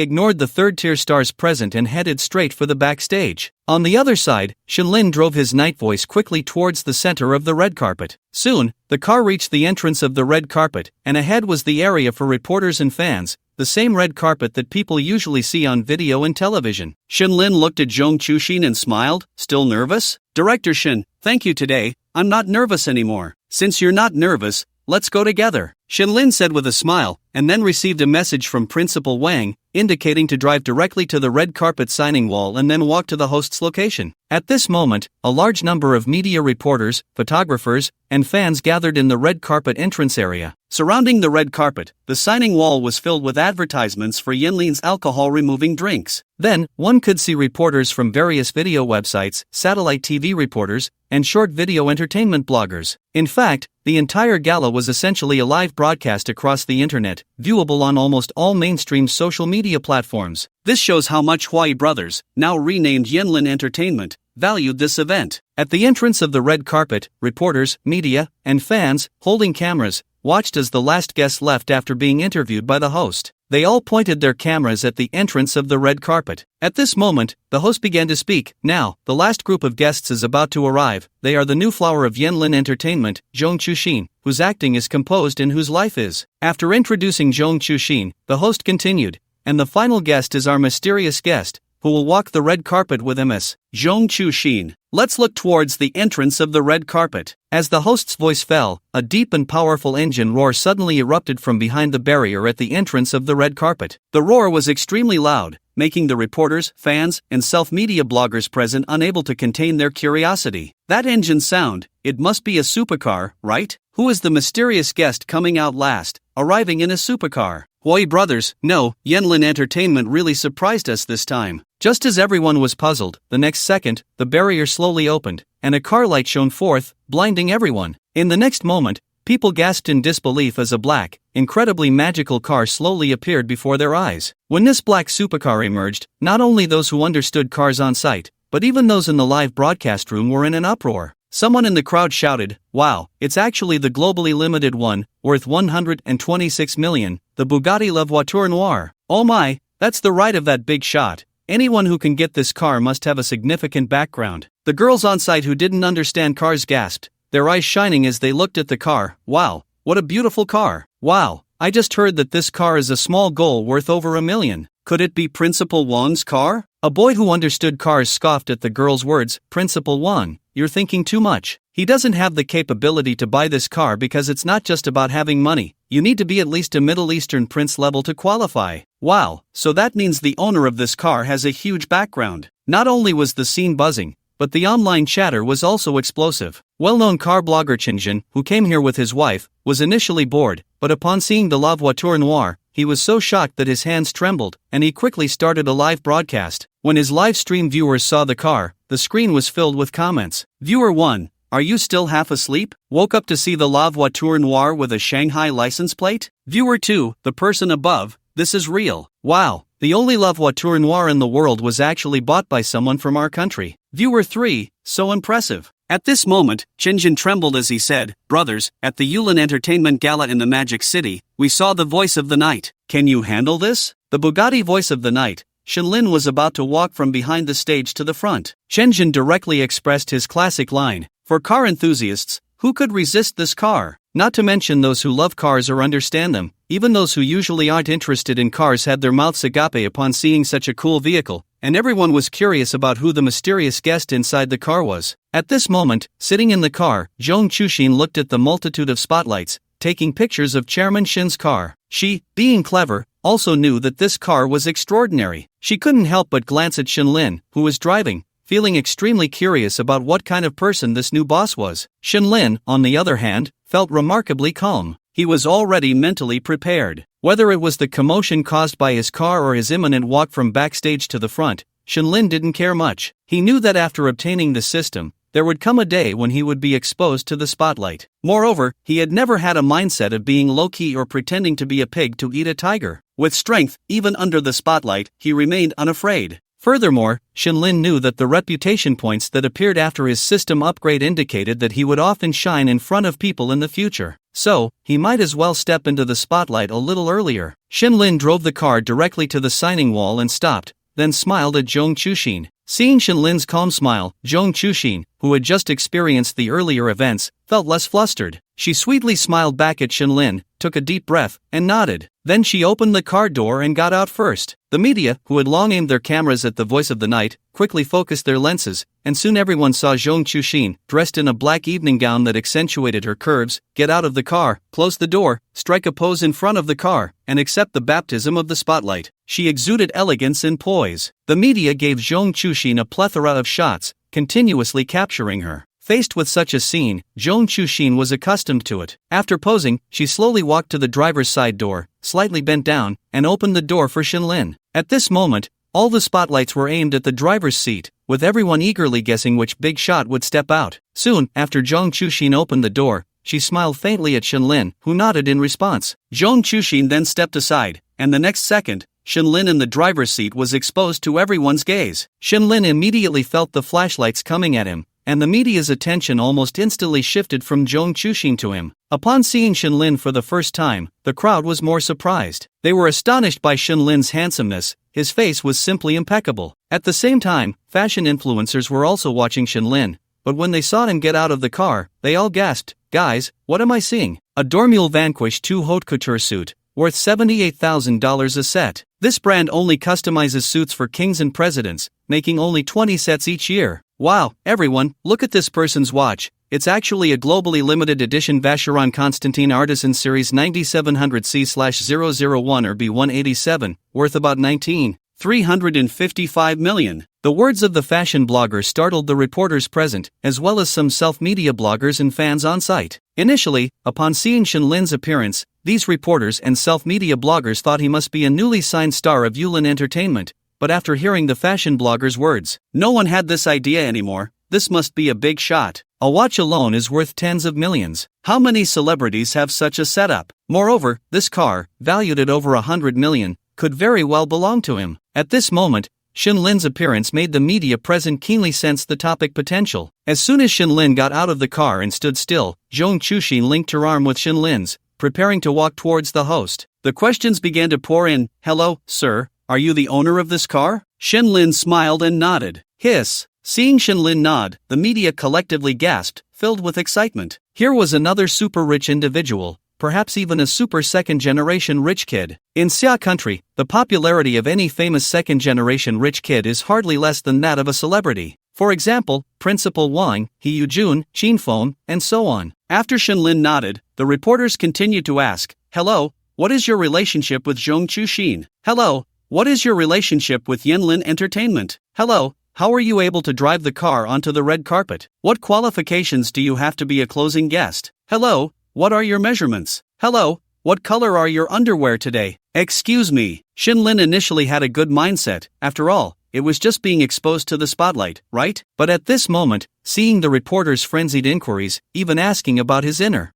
ignored the third-tier stars present and headed straight for the backstage. On the other side, Shinlin drove his night voice quickly towards the center of the red carpet. Soon, the car reached the entrance of the red carpet, and ahead was the area for reporters and fans, the same red carpet that people usually see on video and television. Shinlin looked at Zhong Chushin and smiled. Still nervous? Director Shin, thank you today. I'm not nervous anymore. Since you're not nervous, let's go together. Shinlin said with a smile, and then received a message from Principal Wang, indicating to drive directly to the red carpet signing wall and then walk to the host's location. At this moment, a large number of media reporters, photographers, and fans gathered in the red carpet entrance area. Surrounding the red carpet, the signing wall was filled with advertisements for Yanlin's alcohol-removing drinks. Then, one could see reporters from various video websites, satellite TV reporters, and short video entertainment bloggers. In fact, the entire gala was essentially a live broadcast across the internet, viewable on almost all mainstream social media platforms. This shows how much Huai Brothers, now renamed Yanlin Entertainment, valued this event. At the entrance of the red carpet, reporters, media, and fans, holding cameras, watched as the last guest left after being interviewed by the host. They all pointed their cameras at the entrance of the red carpet. At this moment, the host began to speak. Now, the last group of guests is about to arrive. They are the new flower of Yanlin Entertainment, Zhong Chushin, whose acting is composed and whose life is. After introducing Zhong Chushin, the host continued, and the final guest is our mysterious guest, who will walk the red carpet with Ms. Zhong Chushin. Let's look towards the entrance of the red carpet. As the host's voice fell, a deep and powerful engine roar suddenly erupted from behind the barrier at the entrance of the red carpet. The roar was extremely loud, making the reporters, fans, and self-media bloggers present unable to contain their curiosity. That engine sound, it must be a supercar, right? Who is the mysterious guest coming out last, arriving in a supercar? Huai Brothers, no, Yanlin Entertainment really surprised us this time. Just as everyone was puzzled, the next second, the barrier slowly opened, and a car light shone forth, blinding everyone. In the next moment, people gasped in disbelief as a black, incredibly magical car slowly appeared before their eyes. When this black supercar emerged, not only those who understood cars on site, but even those in the live broadcast room were in an uproar. Someone in the crowd shouted, "Wow, it's actually the globally limited one, worth 126 million, the Bugatti La Voiture Noire. Oh my, that's the ride of that big shot. Anyone who can get this car must have a significant background." The girls on site who didn't understand cars gasped, their eyes shining as they looked at the car. "Wow, what a beautiful car. Wow, I just heard that this car is a small goal worth over $1 million. Could it be Principal Wang's car?" A boy who understood cars scoffed at the girl's words. "Principal Wang, you're thinking too much. He doesn't have the capability to buy this car because it's not just about having money. You need to be at least a Middle Eastern prince level to qualify." Wow, so that means the owner of this car has a huge background. Not only was the scene buzzing, but the online chatter was also explosive. Well-known car blogger Chinjin, who came here with his wife, was initially bored, but upon seeing the La Voiture Noire, he was so shocked that his hands trembled, and he quickly started a live broadcast. When his live stream viewers saw the car, the screen was filled with comments. Viewer 1, "Are you still half asleep? Woke up to see the La Voiture Noire with a Shanghai license plate?" Viewer 2, "The person above, this is real. Wow, the only La Voiture Noire in the world was actually bought by someone from our country." Viewer 3, "So impressive." At this moment, Chinjin trembled as he said, "Brothers, at the Yulin Entertainment Gala in the Magic City, we saw the voice of the night. Can you handle this?" The Bugatti voice of the night, Shenlin, was about to walk from behind the stage to the front. Chinjin directly expressed his classic line, "For car enthusiasts, who could resist this car?" Not to mention those who love cars or understand them. Even those who usually aren't interested in cars had their mouths agape upon seeing such a cool vehicle, and everyone was curious about who the mysterious guest inside the car was. At this moment, sitting in the car, Zhong Chushin looked at the multitude of spotlights, taking pictures of Chairman Shin's car. She, being clever, also knew that this car was extraordinary. She couldn't help but glance at Shenlin, who was driving, feeling extremely curious about what kind of person this new boss was. Shenlin, on the other hand, felt remarkably calm. He was already mentally prepared. Whether it was the commotion caused by his car or his imminent walk from backstage to the front, Shenlin didn't care much. He knew that after obtaining the system, there would come a day when he would be exposed to the spotlight. Moreover, he had never had a mindset of being low-key or pretending to be a pig to eat a tiger. With strength, even under the spotlight, he remained unafraid. Furthermore, Shenlin knew that the reputation points that appeared after his system upgrade indicated that he would often shine in front of people in the future. So, he might as well step into the spotlight a little earlier. Shenlin drove the car directly to the signing wall and stopped, then smiled at Zhong Chushin. Seeing Shenlin's calm smile, Zhong Chushin, who had just experienced the earlier events, felt less flustered. She sweetly smiled back at Shenlin, took a deep breath, and nodded. Then she opened the car door and got out first. The media, who had long aimed their cameras at the voice of the night, quickly focused their lenses, and soon everyone saw Zhong Chushin, dressed in a black evening gown that accentuated her curves, get out of the car, close the door, strike a pose in front of the car, and accept the baptism of the spotlight. She exuded elegance and poise. The media gave Zhong Chushin a plethora of shots, continuously capturing her. Faced with such a scene, Zhong Chushin was accustomed to it. After posing, she slowly walked to the driver's side door, slightly bent down, and opened the door for Shenlin. At this moment, all the spotlights were aimed at the driver's seat, with everyone eagerly guessing which big shot would step out. Soon, after Zhong Chushin opened the door, she smiled faintly at Shenlin, who nodded in response. Zhong Chushin then stepped aside, and the next second, Shenlin in the driver's seat was exposed to everyone's gaze. Shenlin immediately felt the flashlights coming at him, and the media's attention almost instantly shifted from Zhong Chushin to him. Upon seeing Shenlin for the first time, the crowd was more surprised. They were astonished by Shenlin's handsomeness. His face was simply impeccable. At the same time, fashion influencers were also watching Shenlin, but when they saw him get out of the car, they all gasped, "Guys, what am I seeing? A Dormule Vanquish 2 haute couture suit, worth $78,000 a set. This brand only customizes suits for kings and presidents, making only 20 sets each year. Wow, everyone, look at this person's watch. It's actually a globally limited edition Vacheron Constantin Artisan Series 9700C/001 or B187, worth about $19,355 million. The words of the fashion blogger startled the reporters present, as well as some self-media bloggers and fans on site. Initially, upon seeing Shenlin's appearance, these reporters and self-media bloggers thought he must be a newly signed star of Yulin Entertainment. But after hearing the fashion blogger's words, no one had this idea anymore. This must be a big shot. A watch alone is worth tens of millions. How many celebrities have such a setup? Moreover, this car, valued at over $100 million, could very well belong to him. At this moment, Shinlin's appearance made the media present keenly sense the topic potential. As soon as Shinlin got out of the car and stood still, Zhong Chushin linked her arm with Shinlin's, preparing to walk towards the host. The questions began to pour in. Hello, sir, are you the owner of this car? Shinlin smiled and nodded. Hiss. Seeing Shinlin nod, the media collectively gasped, filled with excitement. Here was another super rich individual, perhaps even a super second-generation rich kid. In Xia country, the popularity of any famous second-generation rich kid is hardly less than that of a celebrity. For example, Principal Wang, He Yujun, Qinfeng, and so on. After Shinlin nodded, the reporters continued to ask, Hello, what is your relationship with Zhong Chushin? Hello, what is your relationship with Yanlin Entertainment? Hello, how are you able to drive the car onto the red carpet? What qualifications do you have to be a closing guest? Hello, what are your measurements? Hello, what color are your underwear today? Excuse me. Shinlin initially had a good mindset. After all, it was just being exposed to the spotlight, right? But at this moment, seeing the reporters' frenzied inquiries, even asking about his inner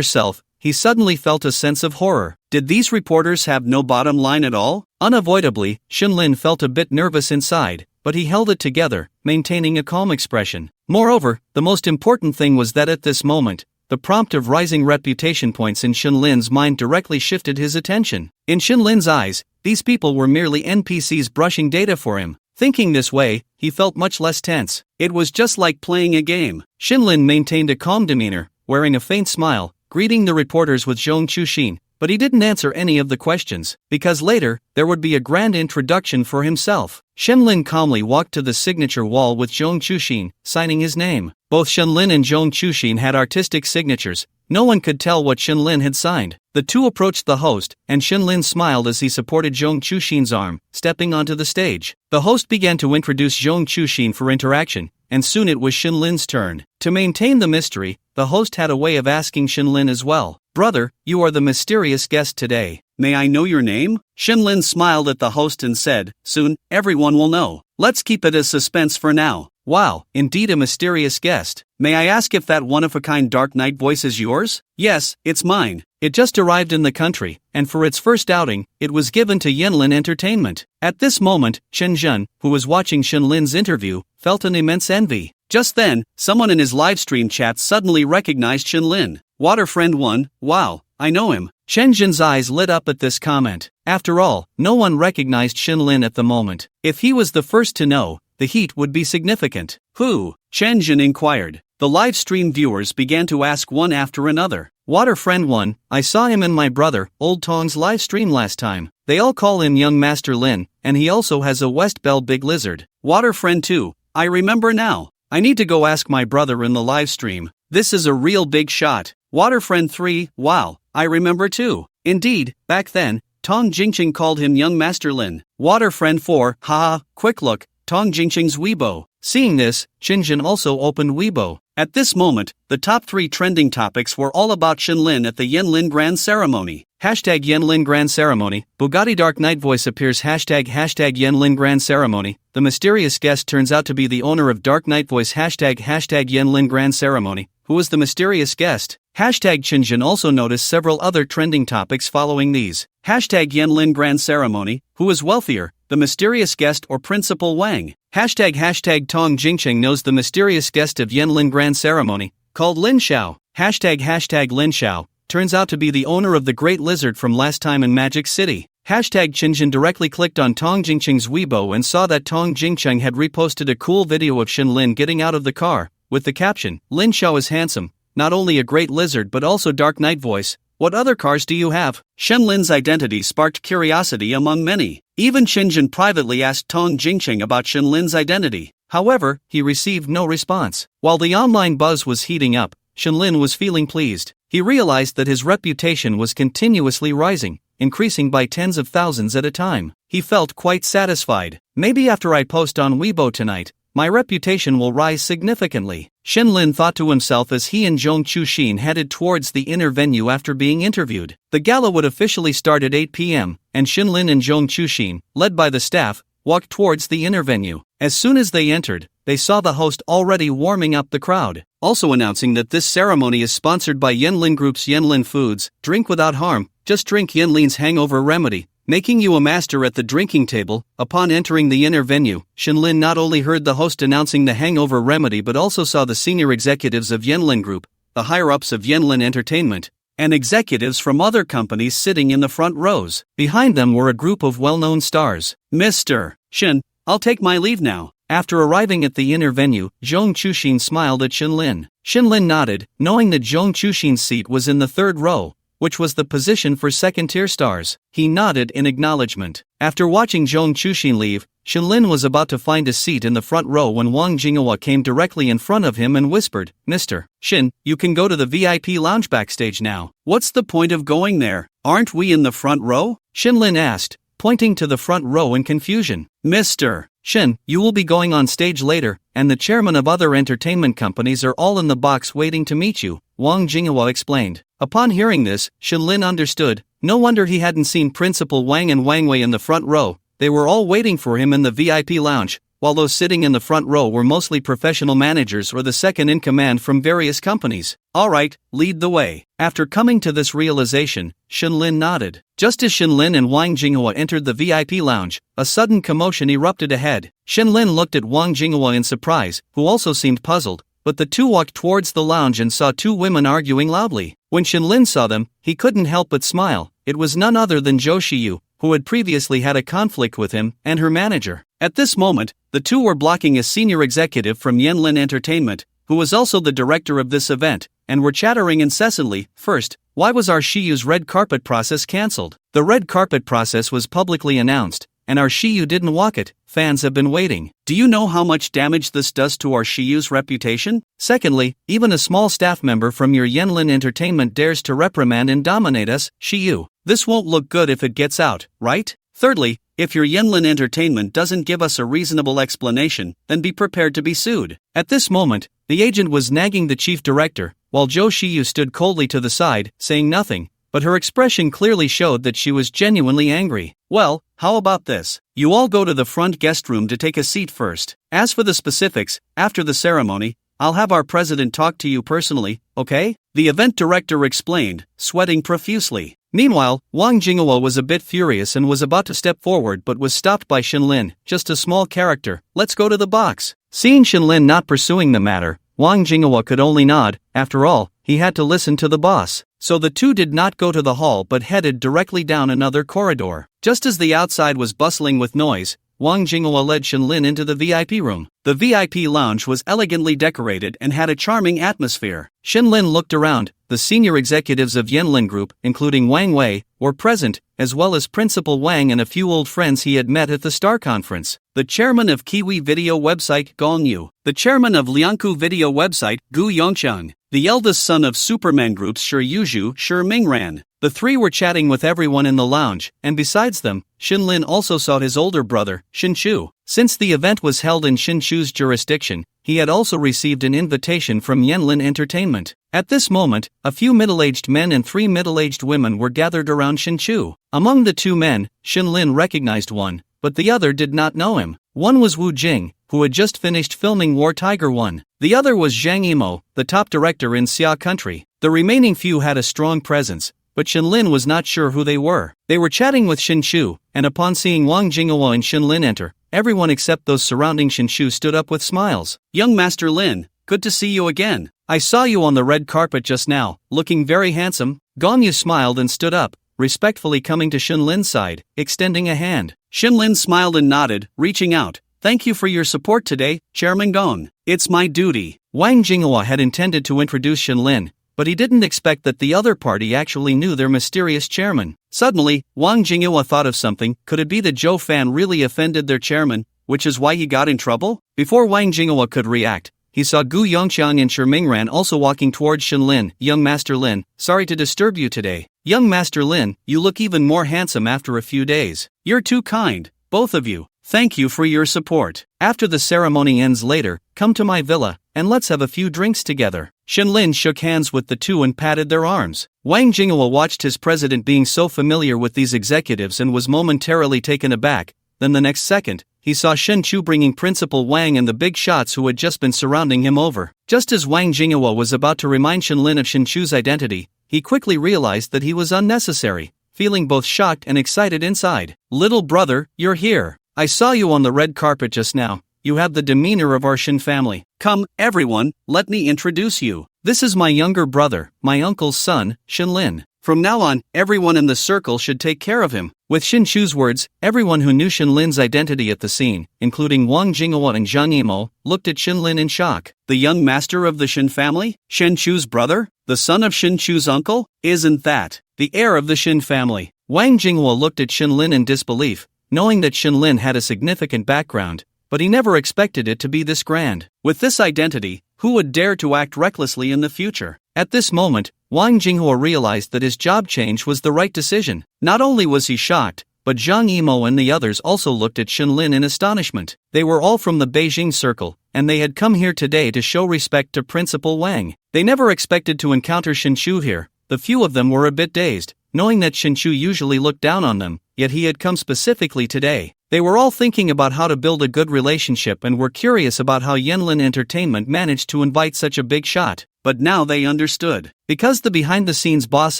self, he suddenly felt a sense of horror. Did these reporters have no bottom line at all? Unavoidably, Shinlin felt a bit nervous inside, but he held it together, maintaining a calm expression. Moreover, the most important thing was that at this moment, the prompt of rising reputation points in Shinlin's mind directly shifted his attention. In Shinlin's eyes, these people were merely NPCs brushing data for him. Thinking this way, he felt much less tense. It was just like playing a game. Shinlin maintained a calm demeanor, wearing a faint smile, greeting the reporters with Zhong Chushin, but he didn't answer any of the questions, because later, there would be a grand introduction for himself. Shinlin calmly walked to the signature wall with Zhong Chushin, signing his name. Both Shinlin and Zhong Chushin had artistic signatures. No one could tell what Shinlin had signed. The two approached the host, and Shinlin smiled as he supported Zhong Chushin's arm, stepping onto the stage. The host began to introduce Zhong Chushin for interaction, and soon it was Shinlin's turn. To maintain the mystery, the host had a way of asking Shinlin as well. Brother, you are the mysterious guest today. May I know your name? Shinlin smiled at the host and said, Soon, everyone will know. Let's keep it as suspense for now. Wow, indeed a mysterious guest. May I ask if that one-of-a-kind Dark Knight voice is yours? Yes, it's mine. It just arrived in the country, and for its first outing, it was given to Yanlin Entertainment. At this moment, Chen Zhen, who was watching Shinlin's interview, felt an immense envy. Just then, someone in his livestream chat suddenly recognized Shinlin. Waterfriend 1, wow, I know him. Chen Zhen's eyes lit up at this comment. After all, no one recognized Shinlin at the moment. If he was the first to know, the heat would be significant. Who? Chen Zhen inquired. The live stream viewers began to ask one after another. Waterfriend 1, I saw him and my brother, Old Tong's live stream last time. They all call him Young Master Lin, and he also has a West Bell Big Lizard. Waterfriend 2, I remember now. I need to go ask my brother in the live stream. This is a real big shot. Waterfriend 3, wow, I remember too. Indeed, back then, Tong Jingqing called him Young Master Lin. Waterfriend 4, haha, quick look, Tong Jingqing's Weibo. Seeing this, Qinjin also opened Weibo. At this moment, the top 3 trending topics were all about Shinlin at the Yanlin Grand Ceremony. Hashtag Yanlin Grand Ceremony, Bugatti Dark Knight voice appears hashtag Yanlin Grand Ceremony, the mysterious guest turns out to be the owner of Dark Knight voice hashtag Yanlin Grand Ceremony. Who was the mysterious guest? Hashtag Qinjin also noticed several other trending topics following these. Hashtag Yanlin Grand Ceremony, who is wealthier, the mysterious guest or Principal Wang? Hashtag Tong Jingqing knows the mysterious guest of Yanlin Grand Ceremony, called Lin Xiao. Hashtag Lin Xiao, turns out to be the owner of the Great Lizard from last time in Magic City. Hashtag Qinjin directly clicked on Tong Jingqing's Weibo and saw that Tong Jingqing had reposted a cool video of Shinlin getting out of the car, with the caption, Lin Xiao is handsome, not only a Great Lizard but also Dark Knight voice. What other cars do you have? Shinlin's identity sparked curiosity among many. Even Qinjin privately asked Tong Jingqing about Shinlin's identity. However, he received no response. While the online buzz was heating up, Shinlin was feeling pleased. He realized that his reputation was continuously rising, increasing by tens of thousands at a time. He felt quite satisfied. Maybe after I post on Weibo tonight, my reputation will rise significantly. Shinlin thought to himself as he and Zhong Chushin headed towards the inner venue after being interviewed. The gala would officially start at 8 p.m., and Shinlin and Zhong Chushin, led by the staff, walked towards the inner venue. As soon as they entered, they saw the host already warming up the crowd, also announcing that this ceremony is sponsored by Yanlin Group's Yanlin Foods, drink without harm, just drink Yanlin's hangover remedy, making you a master at the drinking table. Upon entering the inner venue, Shinlin not only heard the host announcing the hangover remedy but also saw the senior executives of Yenlin Group, the higher-ups of Yenlin Entertainment, and executives from other companies sitting in the front rows. Behind them were a group of well-known stars. Mr. Shin, I'll take my leave now. After arriving at the inner venue, Zhong Chushin smiled at Shinlin. Shinlin nodded, knowing that Zhong Chushin's seat was in the third row, which was the position for second-tier stars. He nodded in acknowledgement. After watching Zhong Chushin leave, Shinlin was about to find a seat in the front row when Wang Jinghua came directly in front of him and whispered, "Mr. Shin, you can go to the VIP lounge backstage now." "What's the point of going there? Aren't we in the front row?" Shinlin asked, pointing to the front row in confusion. "Mr. Shin, you will be going on stage later, and the chairman of other entertainment companies are all in the box waiting to meet you," Wang Jinghua explained. Upon hearing this, Shinlin understood. No wonder he hadn't seen Principal Wang and Wang Wei in the front row. They were all waiting for him in the VIP lounge, while those sitting in the front row were mostly professional managers or the second-in-command from various companies. "Alright, lead the way." After coming to this realization, Shinlin nodded. Just as Shinlin and Wang Jinghua entered the VIP lounge, a sudden commotion erupted ahead. Shinlin looked at Wang Jinghua in surprise, who also seemed puzzled, but the two walked towards the lounge and saw two women arguing loudly. When Shinlin saw them, he couldn't help but smile. It was none other than Zhou Shiyu, who had previously had a conflict with him, and her manager. At this moment, the two were blocking a senior executive from Yenlin Entertainment, who was also the director of this event, and were chattering incessantly. First, why was our Shiyu's red carpet process cancelled? The red carpet process was publicly announced, and our Shiyu didn't walk it. Fans have been waiting. Do you know how much damage this does to our Shiyu's reputation? Secondly, even a small staff member from your Yenlin Entertainment dares to reprimand and dominate us, Shiyu. This won't look good if it gets out, right? Thirdly, if your Yenlin Entertainment doesn't give us a reasonable explanation, then be prepared to be sued. At this moment, the agent was nagging the chief director, while Zhou Shiyu stood coldly to the side, saying nothing, but her expression clearly showed that she was genuinely angry. "Well, how about this? You all go to the front guest room to take a seat first. As for the specifics, after the ceremony, I'll have our president talk to you personally, okay?" the event director explained, sweating profusely. Meanwhile, Wang Jinghua was a bit furious and was about to step forward but was stopped by Shinlin. "Just a small character, let's go to the box." Seeing Shinlin not pursuing the matter, Wang Jinghua could only nod. After all, he had to listen to the boss. So the two did not go to the hall but headed directly down another corridor. Just as the outside was bustling with noise, Wang Jinghua led Shinlin into the VIP room. The VIP lounge was elegantly decorated and had a charming atmosphere. Shinlin looked around. The senior executives of Yenlin Group, including Wang Wei, were present, as well as Principal Wang and a few old friends he had met at the Star Conference. The chairman of Kiwi video website, Gong Yu. The chairman of Lianku video website, Gu Yongcheng. The eldest son of Superman Group's Shi Yuzhu, Shi Mingran. The three were chatting with everyone in the lounge, and besides them, Shinlin also saw his older brother, Shinchu. Since the event was held in Shinchu's jurisdiction, he had also received an invitation from Yenlin Entertainment. At this moment, a few middle-aged men and 3 middle-aged women were gathered around Shinchu. Among the 2 men, Shinlin recognized one, but the other did not know him. One was Wu Jing, who had just finished filming War Tiger 1. The other was Zhang Yimou, the top director in Xia Country. The remaining few had a strong presence, but Shinlin was not sure who they were. They were chatting with Shinchu, and upon seeing Wang Jinghua and Shinlin enter, everyone except those surrounding Shinchu stood up with smiles. "Young Master Lin, good to see you again. I saw you on the red carpet just now, looking very handsome." Gong Yu smiled and stood up, respectfully coming to Shinlin's side, extending a hand. Shinlin smiled and nodded, reaching out. "Thank you for your support today, Chairman Gong. It's my duty." Wang Jinghua had intended to introduce Shinlin, but he didn't expect that the other party actually knew their mysterious chairman. Suddenly, Wang Jinghua thought of something. Could it be that Zhou Fan really offended their chairman, which is why he got in trouble? Before Wang Jinghua could react, he saw Gu Yongchang and Shi Mingran also walking towards Shinlin. "Young Master Lin, sorry to disturb you today." "Young Master Lin, you look even more handsome after a few days. You're too kind, both of you. Thank you for your support. After the ceremony ends later, come to my villa, and let's have a few drinks together." Shinlin shook hands with the two and patted their arms. Wang Jinghua watched his president being so familiar with these executives and was momentarily taken aback. Then the next second, he saw Shinchu bringing Principal Wang and the big shots who had just been surrounding him over. Just as Wang Jinghua was about to remind Shinlin of Shinchu's identity, he quickly realized that he was unnecessary. feeling both shocked and excited inside. Little brother, you're here. I saw you on the red carpet just now. You have the demeanor of our Shin family. Come, everyone, let me introduce you. This is my younger brother, my uncle's son, Shinlin. From now on, everyone in the circle should take care of him. With Shinshu's words, everyone who knew Shinlin's identity at the scene, including Wang Jinghua and Zhang Yimou, looked at Shinlin in shock. The young master of the Shin family? Shinshu's brother? The son of Shinshu's uncle? Isn't that the heir of the Shin family? Wang Jinghua looked at Shinlin in disbelief, knowing that Shinlin had a significant background, but he never expected it to be this grand. With this identity, who would dare to act recklessly in the future? At this moment, Wang Jinghua realized that his job change was the right decision. Not only was he shocked, but Zhang Yimou and the others also looked at Shinlin in astonishment. They were all from the Beijing circle, and they had come here today to show respect to Principal Wang. They never expected to encounter Shinshu here. The few of them were a bit dazed, knowing that Shinshu usually looked down on them, yet he had come specifically today. They were all thinking about how to build a good relationship and were curious about how Yanlin Entertainment managed to invite such a big shot. But now they understood. Because the behind-the-scenes boss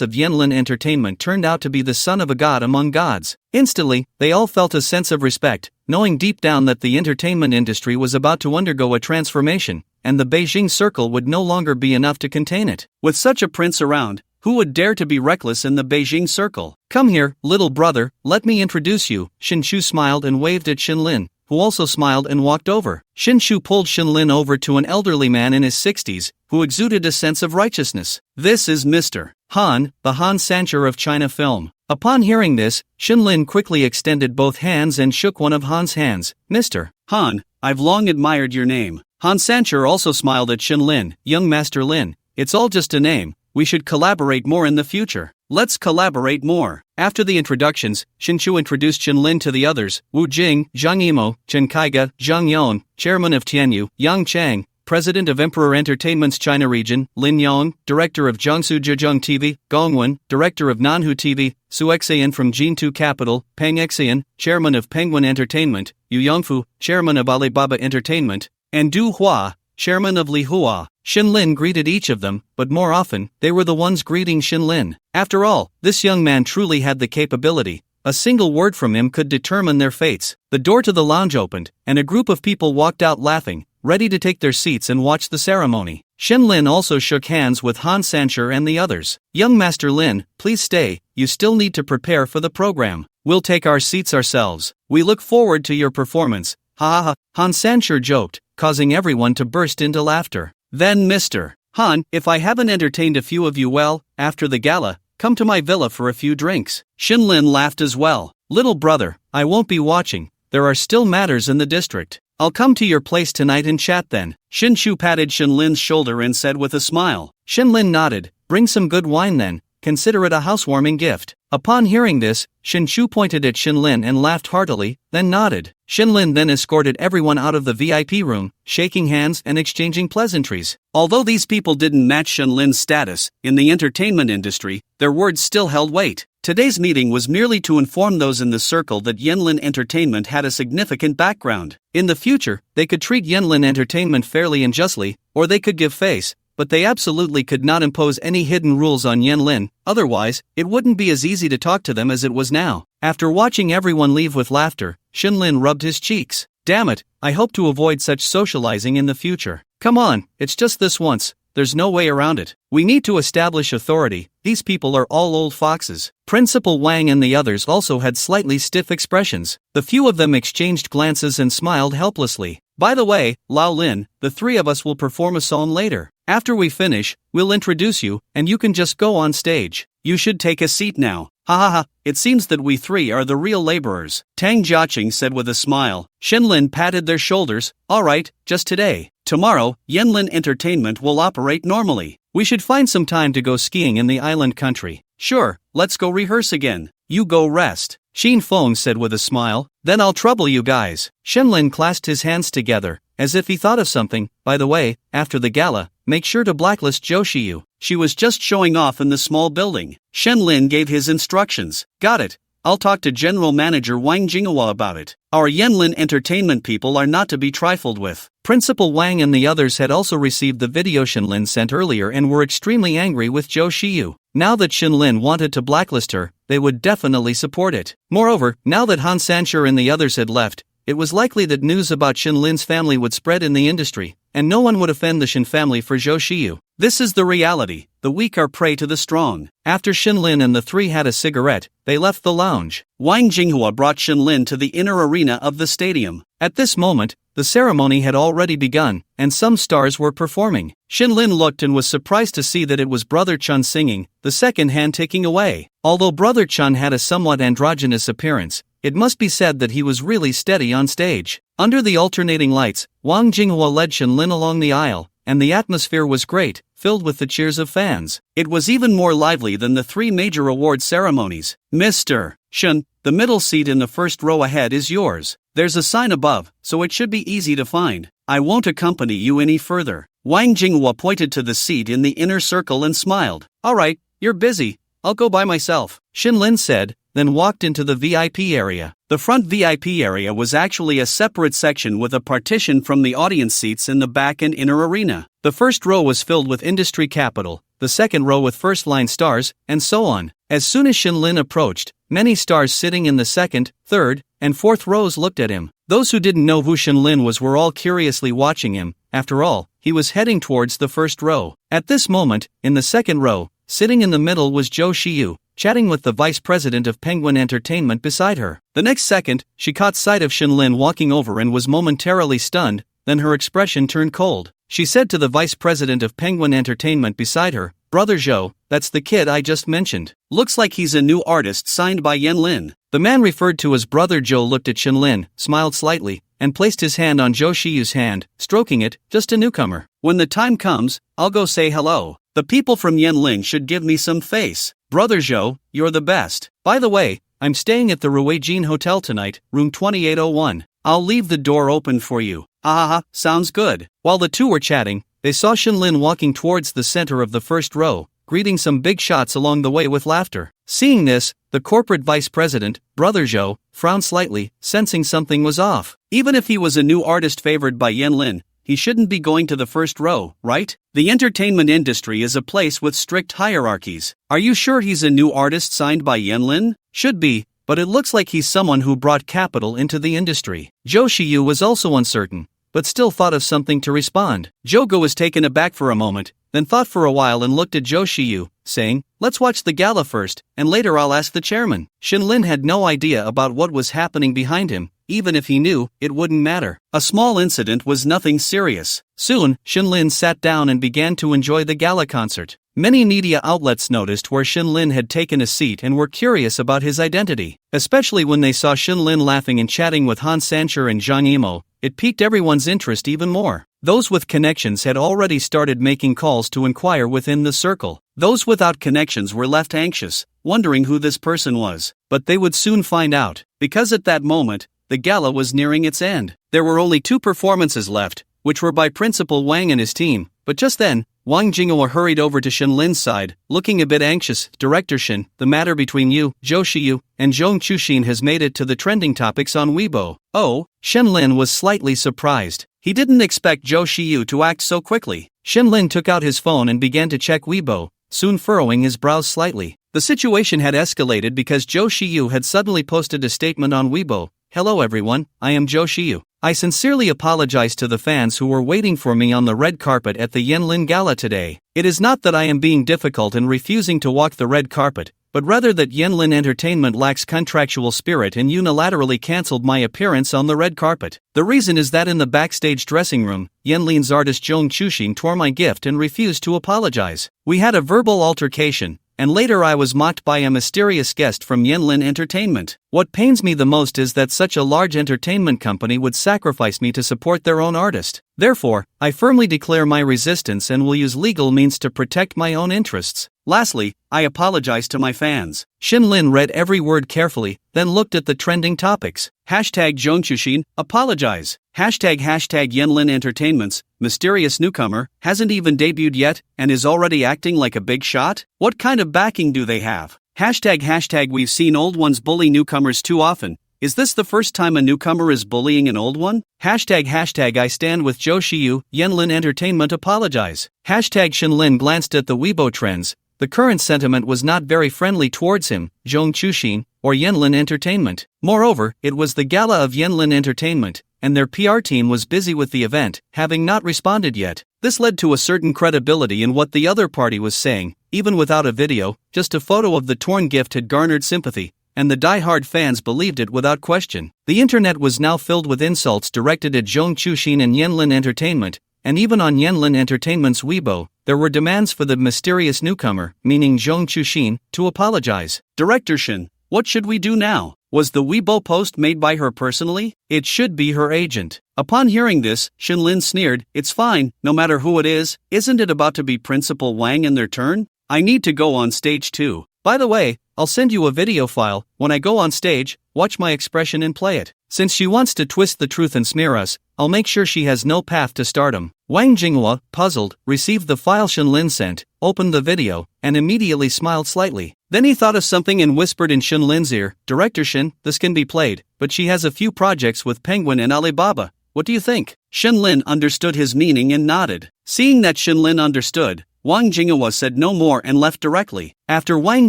of Yanlin Entertainment turned out to be the son of a god among gods. Instantly, they all felt a sense of respect, knowing deep down that the entertainment industry was about to undergo a transformation, and the Beijing circle would no longer be enough to contain it. With such a prince around, who would dare to be reckless in the Beijing circle? Come here, little brother, let me introduce you. Shinshu smiled and waved at Shinlin, who also smiled and walked over. Shinshu pulled Shinlin over to an elderly man in his 60s, who exuded a sense of righteousness. This is Mr. Han, the Han Sancher of China film. Upon hearing this, Shinlin quickly extended both hands and shook one of Han's hands. Mr. Han, I've long admired your name. Han Sancher also smiled at Shinlin. Young Master Lin, it's all just a name. We should collaborate more in the future. Let's collaborate more. After the introductions, Shinshu introduced Shinlin to the others: Wu Jing, Zhang Yimou, Chen Kaiga, Zhang Yon, chairman of Tianyu; Yang Chang, president of Emperor Entertainment's China region; Lin Yong, director of Jiangsu Zhejiang TV; Gongwen, director of Nanhu TV; Su Xian from Jintu Capital; Peng Xian, chairman of Penguin Entertainment; Yu Yongfu, chairman of Alibaba Entertainment; and Du Hua, chairman of Li Hua. Shinlin greeted each of them, but more often, they were the ones greeting Shinlin. After all, this young man truly had the capability. A single word from him could determine their fates. The door to the lounge opened, and a group of people walked out laughing, ready to take their seats and watch the ceremony. Shinlin also shook hands with Han Sancher and the others. Young Master Lin, please stay, you still need to prepare for the program. We'll take our seats ourselves. We look forward to your performance. Ha ha ha, Han Sancher joked, causing everyone to burst into laughter. Then Mr. Han, if I haven't entertained a few of you well, after the gala, come to my villa for a few drinks. Shinlin laughed as well. Little brother, I won't be watching. There are still matters in the district. I'll come to your place tonight and chat then. Shinshu patted Shinlin's shoulder and said with a smile. Shinlin nodded. Bring some good wine then. Consider it a housewarming gift. Upon hearing this, Shinshu pointed at Shinlin and laughed heartily, then nodded. Shinlin then escorted everyone out of the VIP room, shaking hands and exchanging pleasantries. Although these people didn't match Shinlin's status in the entertainment industry, their words still held weight. Today's meeting was merely to inform those in the circle that Yanlin Entertainment had a significant background. In the future, they could treat Yanlin Entertainment fairly and justly, or they could give face, but they absolutely could not impose any hidden rules on Yanlin, otherwise, it wouldn't be as easy to talk to them as it was now. After watching everyone leave with laughter, Shinlin rubbed his cheeks. Damn it, I hope to avoid such socializing in the future. Come on, it's just this once, there's no way around it. We need to establish authority, these people are all old foxes. Principal Wang and the others also had slightly stiff expressions. The few of them exchanged glances and smiled helplessly. By the way, Lao Lin, the three of us will perform a song later. After we finish, we'll introduce you, and you can just go on stage. You should take a seat now. Ha ha ha, it seems that we three are the real laborers. Tang Jiaqing said with a smile. Shinlin patted their shoulders. Alright, just today. Tomorrow, Yanlin Entertainment will operate normally. We should find some time to go skiing in the island country. Sure, let's go rehearse again. You go rest. Xin Feng said with a smile. Then I'll trouble you guys. Shinlin clasped his hands together, as if he thought of something. By the way, after the gala, make sure to blacklist Joshiyu. She was just showing off in the small building. Shinlin gave his instructions. Got it. I'll talk to General Manager Wang Jinghua about it. Our Yanlin Entertainment people are not to be trifled with. Principal Wang and the others had also received the video Shinlin sent earlier and were extremely angry with Zhou Shiyu. Now that Shinlin wanted to blacklist her, they would definitely support it. Moreover, now that Han Sanshur and the others had left, it was likely that news about Shinlin's family would spread in the industry, and no one would offend the Shin family for Zhou Shiyu. This is the reality. The weak are prey to the strong. After Shinlin and the three had a cigarette, they left the lounge. Wang Jinghua brought Shinlin to the inner arena of the stadium. At this moment, the ceremony had already begun, and some stars were performing. Shinlin looked and was surprised to see that it was Brother Chun singing, the second hand taking away. Although Brother Chun had a somewhat androgynous appearance, it must be said that he was really steady on stage. Under the alternating lights, Wang Jinghua led Shinlin along the aisle, and the atmosphere was great, filled with the cheers of fans. It was even more lively than the three major award ceremonies. Mr. Shin, the middle seat in the first row ahead is yours. There's a sign above, so it should be easy to find. I won't accompany you any further. Wang Jinghua pointed to the seat in the inner circle and smiled. Alright, you're busy. I'll go by myself, Shinlin said, then walked into the VIP area. The front VIP area was actually a separate section with a partition from the audience seats in the back and inner arena. The first row was filled with industry capital, the second row with first-line stars, and so on. As soon as Shinlin approached, many stars sitting in the second, third, and fourth rows looked at him. Those who didn't know who Shinlin was were all curiously watching him. After all, he was heading towards the first row. At this moment, in the second row, sitting in the middle was Zhou Shiyu, chatting with the vice president of Penguin Entertainment beside her. The next second, she caught sight of Shinlin walking over and was momentarily stunned, then her expression turned cold. She said to the vice president of Penguin Entertainment beside her, Brother Zhou, that's the kid I just mentioned. Looks like he's a new artist signed by Yanlin. The man referred to as Brother Zhou looked at Shinlin, smiled slightly, and placed his hand on Zhou Shiyu's hand, stroking it, just a newcomer. When the time comes, I'll go say hello. The people from Yanlin should give me some face. Brother Zhou, you're the best. By the way, I'm staying at the Ruijin Hotel tonight, room 2801. I'll leave the door open for you. Ahaha, sounds good. While the two were chatting, they saw Shinlin walking towards the center of the first row, greeting some big shots along the way with laughter. Seeing this, the corporate vice president, Brother Zhou, frowned slightly, sensing something was off. Even if he was a new artist favored by Yanlin, he shouldn't be going to the first row, right? The entertainment industry is a place with strict hierarchies. Are you sure he's a new artist signed by Yanlin? Should be, but it looks like he's someone who brought capital into the industry. Zhou Shiyu was also uncertain, but still thought of something to respond. Jogo was taken aback for a moment, then thought for a while and looked at Zhou Shiyu, saying, let's watch the gala first, and later I'll ask the chairman. Shinlin had no idea about what was happening behind him. Even if he knew, it wouldn't matter. A small incident was nothing serious. Soon, Shinlin sat down and began to enjoy the gala concert. Many media outlets noticed where Shinlin had taken a seat and were curious about his identity. Especially when they saw Shinlin laughing and chatting with Han Sanshur and Zhang Yimou, it piqued everyone's interest even more. Those with connections had already started making calls to inquire within the circle. Those without connections were left anxious, wondering who this person was. But they would soon find out, because at that moment, the gala was nearing its end. There were only 2 performances left, which were by Principal Wang and his team, but just then, Wang Jinghua hurried over to Shinlin's side, looking a bit anxious. Director Shin, the matter between you, Zhou Shiyu, and Zhong Chushin has made it to the trending topics on Weibo. Oh, Shinlin was slightly surprised. He didn't expect Zhou Shiyu to act so quickly. Shinlin took out his phone and began to check Weibo, soon furrowing his brows slightly. The situation had escalated because Zhou Shiyu had suddenly posted a statement on Weibo. Hello everyone, I am Zhou Shiyu. I sincerely apologize to the fans who were waiting for me on the red carpet at the Yanlin Gala today. It is not that I am being difficult and refusing to walk the red carpet, but rather that Yanlin Entertainment lacks contractual spirit and unilaterally cancelled my appearance on the red carpet. The reason is that in the backstage dressing room, Yanlin's artist Zhong Chushin tore my gift and refused to apologize. We had a verbal altercation, and later I was mocked by a mysterious guest from Yanlin Entertainment. What pains me the most is that such a large entertainment company would sacrifice me to support their own artist. Therefore, I firmly declare my resistance and will use legal means to protect my own interests. Lastly, I apologize to my fans. Shinlin read every word carefully, then looked at the trending topics. Hashtag Zhongchushin, apologize. Hashtag Yanlin Entertainments, mysterious newcomer, hasn't even debuted yet, and is already acting like a big shot? What kind of backing do they have? Hashtag we've seen old ones bully newcomers too often. Is this the first time a newcomer is bullying an old one? Hashtag I stand with Zhou Shiyu, Yanlin Entertainment apologize. Hashtag Shinlin glanced at the Weibo trends, the current sentiment was not very friendly towards him, Zhong Chushin, or Yanlin Entertainment. Moreover, it was the gala of Yanlin Entertainment, and their PR team was busy with the event, having not responded yet. This led to a certain credibility in what the other party was saying. Even without a video, just a photo of the torn gift had garnered sympathy, and the die-hard fans believed it without question. The internet was now filled with insults directed at Zhong Chushin and Yanlin Entertainment, and even on Yanlin Entertainment's Weibo, there were demands for the mysterious newcomer, meaning Zhong Chushin, to apologize. Director Shin, what should we do now? Was the Weibo post made by her personally? It should be her agent. Upon hearing this, Shinlin sneered, it's fine, no matter who it is. Isn't it about to be Principal Wang in their turn? I need to go on stage too. By the way, I'll send you a video file. When I go on stage, watch my expression and play it. Since she wants to twist the truth and smear us, I'll make sure she has no path to stardom. Wang Jinghua, puzzled, received the file Shinlin sent, opened the video, and immediately smiled slightly. Then he thought of something and whispered in Shinlin's ear, Director Shin, this can be played, but she has a few projects with Penguin and Alibaba. What do you think? Shinlin understood his meaning and nodded. Seeing that Shinlin understood, Wang Jinghua said no more and left directly. After Wang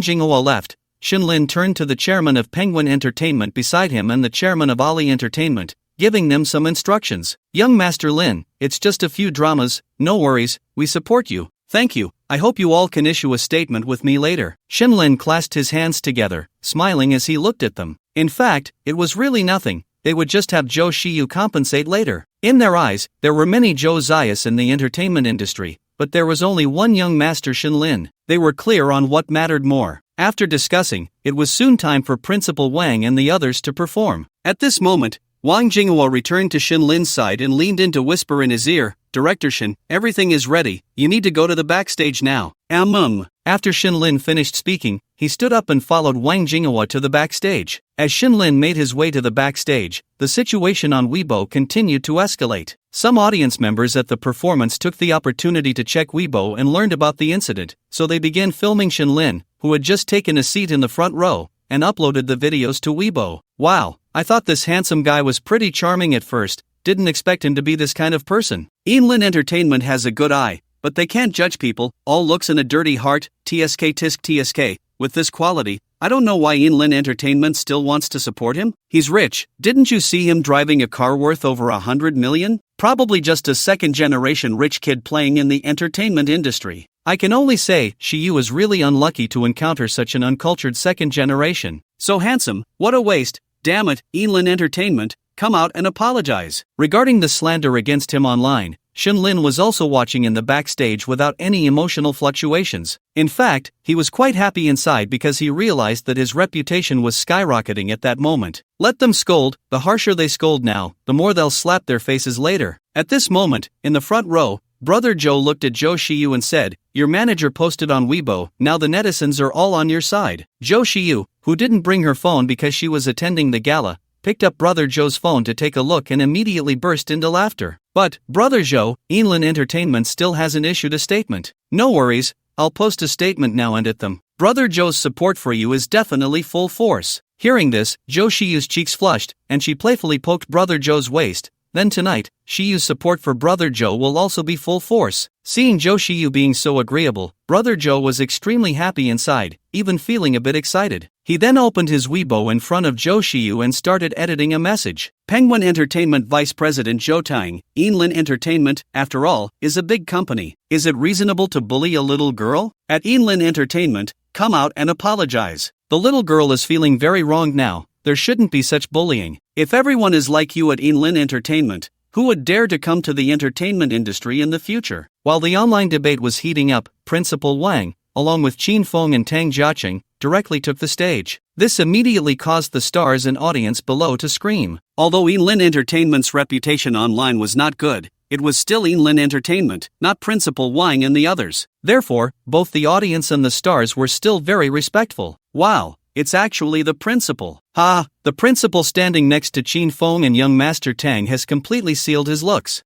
Jinghua left, Shinlin turned to the chairman of Penguin Entertainment beside him and the chairman of Ali Entertainment, giving them some instructions. Young Master Lin, it's just a few dramas, no worries, we support you. Thank you, I hope you all can issue a statement with me later. Shinlin clasped his hands together, smiling as he looked at them. In fact, it was really nothing, they would just have Zhou Shiyu compensate later. In their eyes, there were many Zhou Zayas in the entertainment industry, but there was only one young Master Shinlin. They were clear on what mattered more. After discussing, it was soon time for Principal Wang and the others to perform. At this moment, Wang Jinghua returned to Shinlin's side and leaned in to whisper in his ear, Director Shin, everything is ready, you need to go to the backstage now. After Shinlin finished speaking, he stood up and followed Wang Jinghua to the backstage. As Shinlin made his way to the backstage, the situation on Weibo continued to escalate. Some audience members at the performance took the opportunity to check Weibo and learned about the incident, so they began filming Shinlin, who had just taken a seat in the front row, and uploaded the videos to Weibo. Wow, I thought this handsome guy was pretty charming at first, didn't expect him to be this kind of person. Yanlin Entertainment has a good eye, but they can't judge people, all looks and a dirty heart, TSK tisk TSK, with this quality, I don't know why Yanlin Entertainment still wants to support him. He's rich, didn't you see him driving a car worth over 100 million? Probably just a second-generation rich kid playing in the entertainment industry. I can only say, Shiyu is really unlucky to encounter such an uncultured second generation. So handsome, what a waste, damn it, Yanlin Entertainment, come out and apologize. Regarding the slander against him online, Shinlin was also watching in the backstage without any emotional fluctuations. In fact, he was quite happy inside because he realized that his reputation was skyrocketing at that moment. Let them scold, the harsher they scold now, the more they'll slap their faces later. At this moment, in the front row, Brother Joe looked at Zhou Shiyu and said, your manager posted on Weibo, now the netizens are all on your side. Zhou Shiyu, who didn't bring her phone because she was attending the gala, picked up Brother Joe's phone to take a look and immediately burst into laughter. But, Brother Joe, Yanlin Entertainment still hasn't issued a statement. No worries, I'll post a statement now and at them. Brother Joe's support for you is definitely full force. Hearing this, Zhou Shiyu's cheeks flushed, and she playfully poked Brother Joe's waist. Then tonight, Shiyu's support for Brother Joe will also be full force. Seeing Zhou Shiyu being so agreeable, Brother Joe was extremely happy inside, even feeling a bit excited. He then opened his Weibo in front of Zhou Shiyu and started editing a message. Penguin Entertainment Vice President Zhou Tang, Yanlin Entertainment, after all, is a big company. Is it reasonable to bully a little girl? At Yanlin Entertainment, come out and apologize. The little girl is feeling very wronged now. There shouldn't be such bullying. If everyone is like you at Yanlin Entertainment, who would dare to come to the entertainment industry in the future? While the online debate was heating up, Principal Wang, along with Qin Feng and Tang Jiaqing, directly took the stage. This immediately caused the stars and audience below to scream. Although Yanlin Entertainment's reputation online was not good, it was still Yanlin Entertainment, not Principal Wang and the others. Therefore, both the audience and the stars were still very respectful. Wow, it's actually the principal. The principal standing next to Qin Feng and young Master Tang has completely sealed his looks.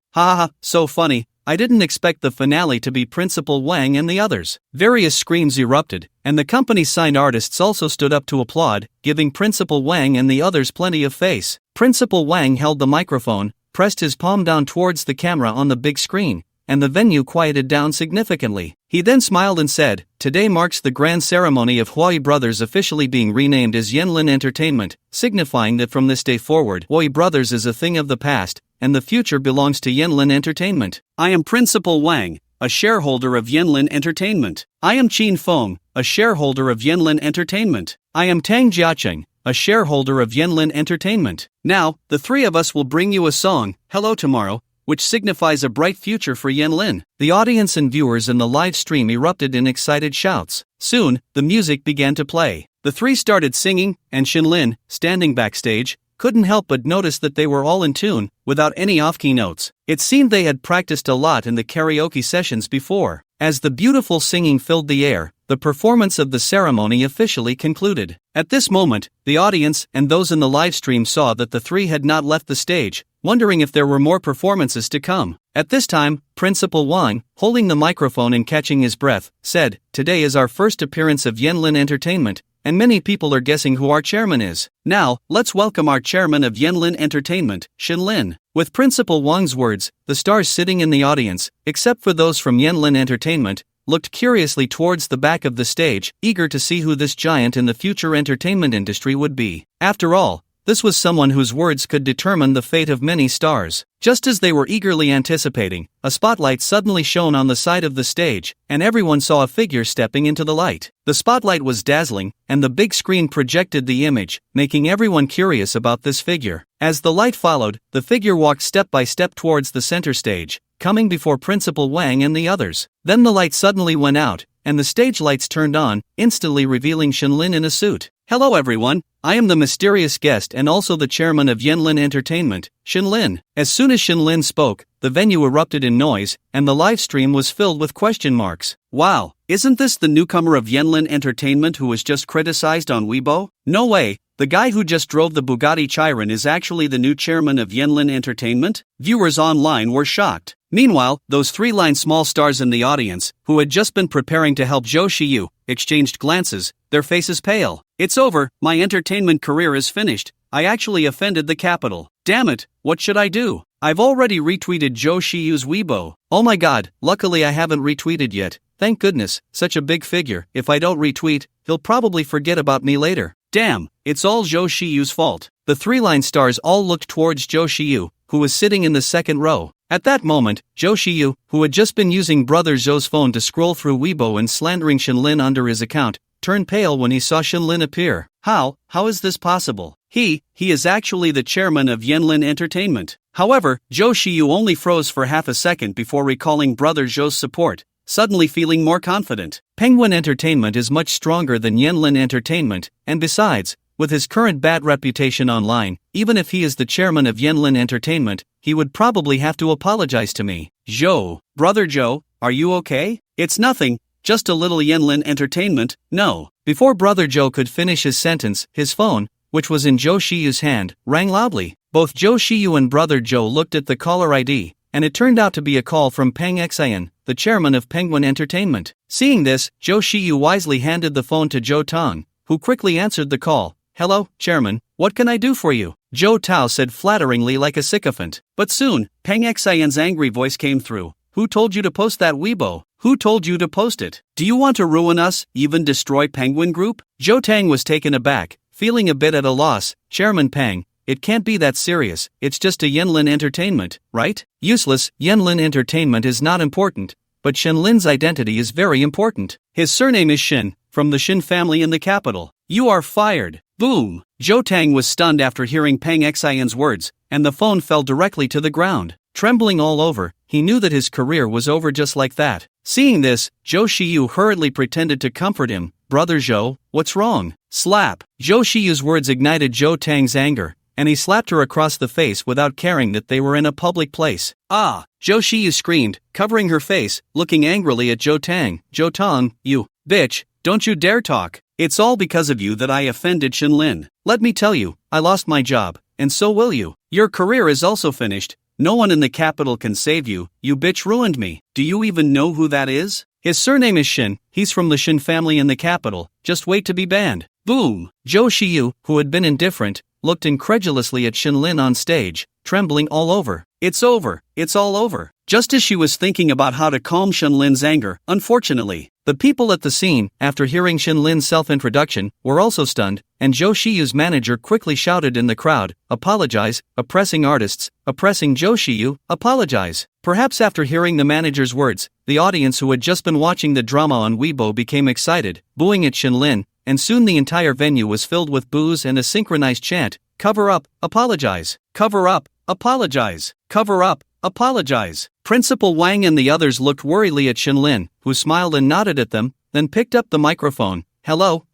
So funny. I didn't expect the finale to be Principal Wang and the others. Various screams erupted, and the company's signed artists also stood up to applaud, giving Principal Wang and the others plenty of face. Principal Wang held the microphone, pressed his palm down towards the camera on the big screen, and the venue quieted down significantly. He then smiled and said, "Today marks the grand ceremony of Huai Brothers officially being renamed as Yanlin Entertainment, signifying that from this day forward, Huai Brothers is a thing of the past, and the future belongs to Yanlin Entertainment. I am Principal Wang, a shareholder of Yanlin Entertainment. I am Qin Feng, a shareholder of Yanlin Entertainment. I am Tang Jiacheng, a shareholder of Yanlin Entertainment. Now, the three of us will bring you a song, Hello Tomorrow, which signifies a bright future for Yanlin." The audience and viewers in the live stream erupted in excited shouts. Soon, the music began to play. The three started singing, and Shinlin, standing backstage, couldn't help but notice that they were all in tune, without any off-key notes. It seemed they had practiced a lot in the karaoke sessions before. As the beautiful singing filled the air, the performance of the ceremony officially concluded. At this moment, the audience and those in the live stream saw that the three had not left the stage, wondering if there were more performances to come. At this time, Principal Wang, holding the microphone and catching his breath, said, "Today is our first appearance of Yanlin Entertainment, and many people are guessing who our chairman is. Now, let's welcome our chairman of Yanlin Entertainment, Shinlin." With Principal Wang's words, the stars sitting in the audience, except for those from Yanlin Entertainment, looked curiously towards the back of the stage, eager to see who this giant in the future entertainment industry would be. After all, this was someone whose words could determine the fate of many stars. Just as they were eagerly anticipating, a spotlight suddenly shone on the side of the stage, and everyone saw a figure stepping into the light. The spotlight was dazzling, and the big screen projected the image, making everyone curious about this figure. As the light followed, the figure walked step by step towards the center stage, coming before Principal Wang and the others. Then the light suddenly went out, and the stage lights turned on, instantly revealing Shinlin in a suit. "Hello everyone, I am the mysterious guest and also the chairman of Yanlin Entertainment, Shinlin." As soon as Shinlin spoke, the venue erupted in noise, and the live stream was filled with question marks. "Wow, isn't this the newcomer of Yanlin Entertainment who was just criticized on Weibo? No way, the guy who just drove the Bugatti Chiron is actually the new chairman of Yanlin Entertainment?" Viewers online were shocked. Meanwhile, those three-line small stars in the audience, who had just been preparing to help Zhou Shiyu, exchanged glances, their faces pale. "It's over, my entertainment career is finished, I actually offended the capital. Damn it, what should I do? I've already retweeted Zhou Shiyu's Weibo. Oh my god, luckily I haven't retweeted yet, thank goodness, such a big figure, if I don't retweet, he'll probably forget about me later. Damn, it's all Zhou Shiyu's fault." The three-line stars all looked towards Zhou Shiyu, who was sitting in the second row. At that moment, Zhou Shiyu, who had just been using Brother Zhou's phone to scroll through Weibo and slandering Shinlin under his account, turned pale when he saw Shinlin appear. How is this possible? He is actually the chairman of Yanlin Entertainment. However, Zhou Shiyu only froze for half a second before recalling Brother Zhou's support, suddenly feeling more confident. Penguin Entertainment is much stronger than Yanlin Entertainment, and besides, with his current bad reputation online, even if he is the chairman of Yanlin Entertainment, he would probably have to apologize to me. "Zhou, Brother Zhou, are you okay?" "It's nothing, just a little Yanlin Entertainment, no." Before Brother Zhou could finish his sentence, his phone, which was in Zhou Shiyu's hand, rang loudly. Both Zhou Shiyu and Brother Zhou looked at the caller ID, and it turned out to be a call from Peng Xian, the chairman of Penguin Entertainment. Seeing this, Zhou Shiyu wisely handed the phone to Zhou Tang, who quickly answered the call. "Hello, chairman, what can I do for you?" Zhou Tao said flatteringly like a sycophant. But soon, Peng Xian's angry voice came through. "Who told you to post that Weibo? Who told you to post it? Do you want to ruin us, even destroy Penguin Group?" Zhou Tang was taken aback, feeling a bit at a loss. "Chairman Peng, it can't be that serious, it's just a Yanlin Entertainment, right?" "Useless, Yanlin Entertainment is not important, but Shinlin's identity is very important. His surname is Shin, from the Shin family in the capital. You are fired." Boom! Zhou Tang was stunned after hearing Peng Xian's words, and the phone fell directly to the ground. Trembling all over, he knew that his career was over just like that. Seeing this, Zhou Shiyu hurriedly pretended to comfort him. "Brother Zhou, what's wrong?" Slap! Zhou Shiyu's words ignited Zhou Tang's anger, and he slapped her across the face without caring that they were in a public place. "Ah!" Zhou Shiyu screamed, covering her face, looking angrily at Zhou Tang. "Zhou Tang, you bitch, don't you dare talk. It's all because of you that I offended Shinlin. Let me tell you, I lost my job, and so will you. Your career is also finished. No one in the capital can save you. You bitch ruined me. Do you even know who that is? His surname is Shin, he's from the Shin family in the capital. Just wait to be banned." Boom! Zhou Shiyu, who had been indifferent, looked incredulously at Shinlin on stage, trembling all over. It's over, it's all over. Just as she was thinking about how to calm Shinlin's anger, unfortunately, the people at the scene, after hearing Shinlin's self-introduction, were also stunned, and Zhou Shiyu's manager quickly shouted in the crowd, "Apologize, oppressing artists, oppressing Zhou Shiyu, apologize." Perhaps after hearing the manager's words, the audience who had just been watching the drama on Weibo became excited, booing at Shinlin, and soon the entire venue was filled with boos and a synchronized chant, "Cover up, apologize, cover up, apologize, cover up, apologize." Principal Wang and the others looked worriedly at Shinlin, who smiled and nodded at them, then picked up the microphone. "Hello,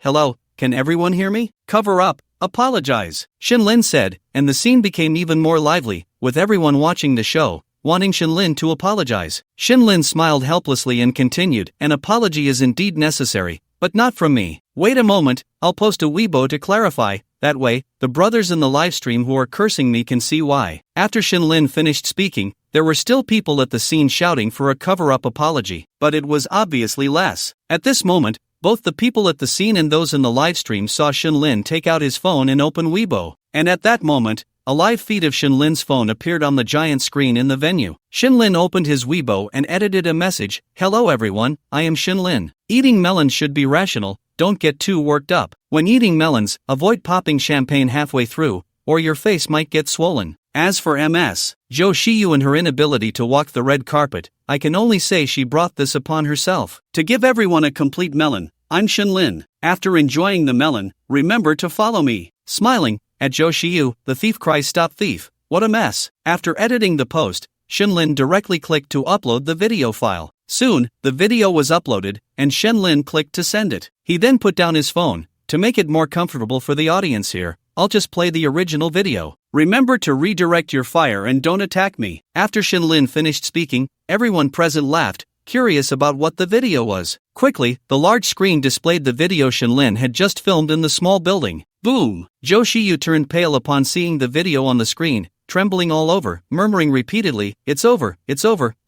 can everyone hear me? Cover up, apologize," Shinlin said, and the scene became even more lively, with everyone watching the show, wanting Shinlin to apologize. Shinlin smiled helplessly and continued, "An apology is indeed necessary, but not from me. Wait a moment, I'll post a Weibo to clarify, that way, the brothers in the livestream who are cursing me can see why." After Shinlin finished speaking, there were still people at the scene shouting for a cover-up apology, but it was obviously less. At this moment, both the people at the scene and those in the livestream saw Shinlin take out his phone and open Weibo, and at that moment, a live feed of Shinlin's phone appeared on the giant screen in the venue. Shinlin opened his Weibo and edited a message, "Hello everyone, I am Shinlin. Eating melons should be rational, don't get too worked up. When eating melons, avoid popping champagne halfway through, or your face might get swollen." As for Ms. Zhou Shiyu and her inability to walk the red carpet, I can only say she brought this upon herself. To give everyone a complete melon, I'm Shinlin. After enjoying the melon, remember to follow me. Smiling at Zhou Shiyu, the thief cries, "Stop thief, what a mess." After editing the post, Shinlin directly clicked to upload the video file. Soon, the video was uploaded, and Shinlin clicked to send it. He then put down his phone. To make it more comfortable for the audience here, I'll just play the original video. "Remember to redirect your fire and don't attack me." After Shinlin finished speaking, everyone present laughed, curious about what the video was. Quickly, the large screen displayed the video Shinlin had just filmed in the small building. Boom! Zhou Shiyu turned pale upon seeing the video on the screen, trembling all over, murmuring repeatedly, it's over,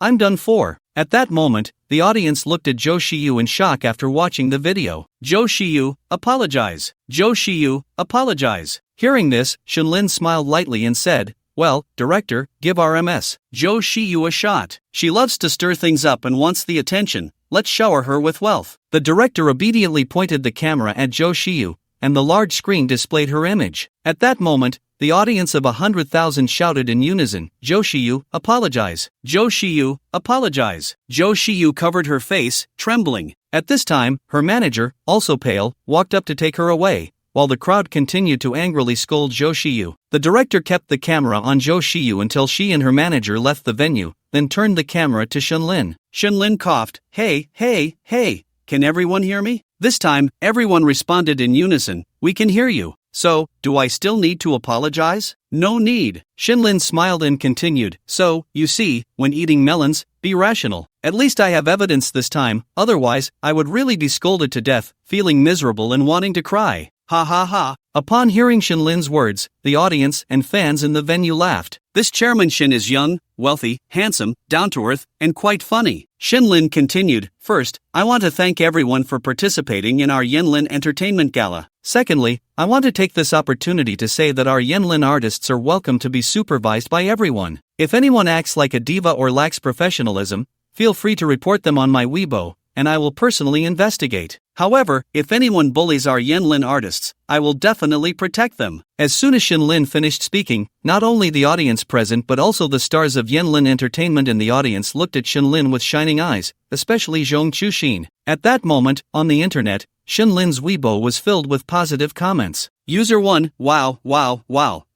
I'm done for." At that moment, the audience looked at Zhou Shiyu in shock after watching the video. "Zhou Shiyu, apologize. Zhou Shiyu, apologize." Hearing this, Shinlin smiled lightly and said, "Well, director, give RMS Zhou Shiyu a shot. She loves to stir things up and wants the attention, let's shower her with wealth." The director obediently pointed the camera at Zhou Shiyu, and the large screen displayed her image. At that moment, the audience of 100,000 shouted in unison, "Zhou Shiyu, apologize. Zhou Shiyu, apologize." Zhou Shiyu covered her face, trembling. At this time, her manager, also pale, walked up to take her away, while the crowd continued to angrily scold Zhou Shiyu. The director kept the camera on Zhou Shiyu until she and her manager left the venue, then turned the camera to Shinlin. Shinlin coughed, hey, can everyone hear me?" This time, everyone responded in unison, "We can hear you. So, do I still need to apologize?" "No need." Shinlin smiled and continued, "So, you see, when eating melons, be rational. At least I have evidence this time, otherwise, I would really be scolded to death, feeling miserable and wanting to cry. Ha ha ha." Upon hearing Shinlin's words, the audience and fans in the venue laughed. "This Chairman Shin is young, wealthy, handsome, down-to-earth, and quite funny." Shinlin continued, "First, I want to thank everyone for participating in our Yenlin Entertainment Gala. Secondly, I want to take this opportunity to say that our Yenlin artists are welcome to be supervised by everyone. If anyone acts like a diva or lacks professionalism, feel free to report them on my Weibo, and I will personally investigate. However, if anyone bullies our Yenlin artists, I will definitely protect them." As soon as Shinlin finished speaking, not only the audience present but also the stars of Yenlin Entertainment in the audience looked at Shinlin with shining eyes, especially Zhong Chushin. At that moment, on the internet, Shinlin's Weibo was filled with positive comments. User 1, wow,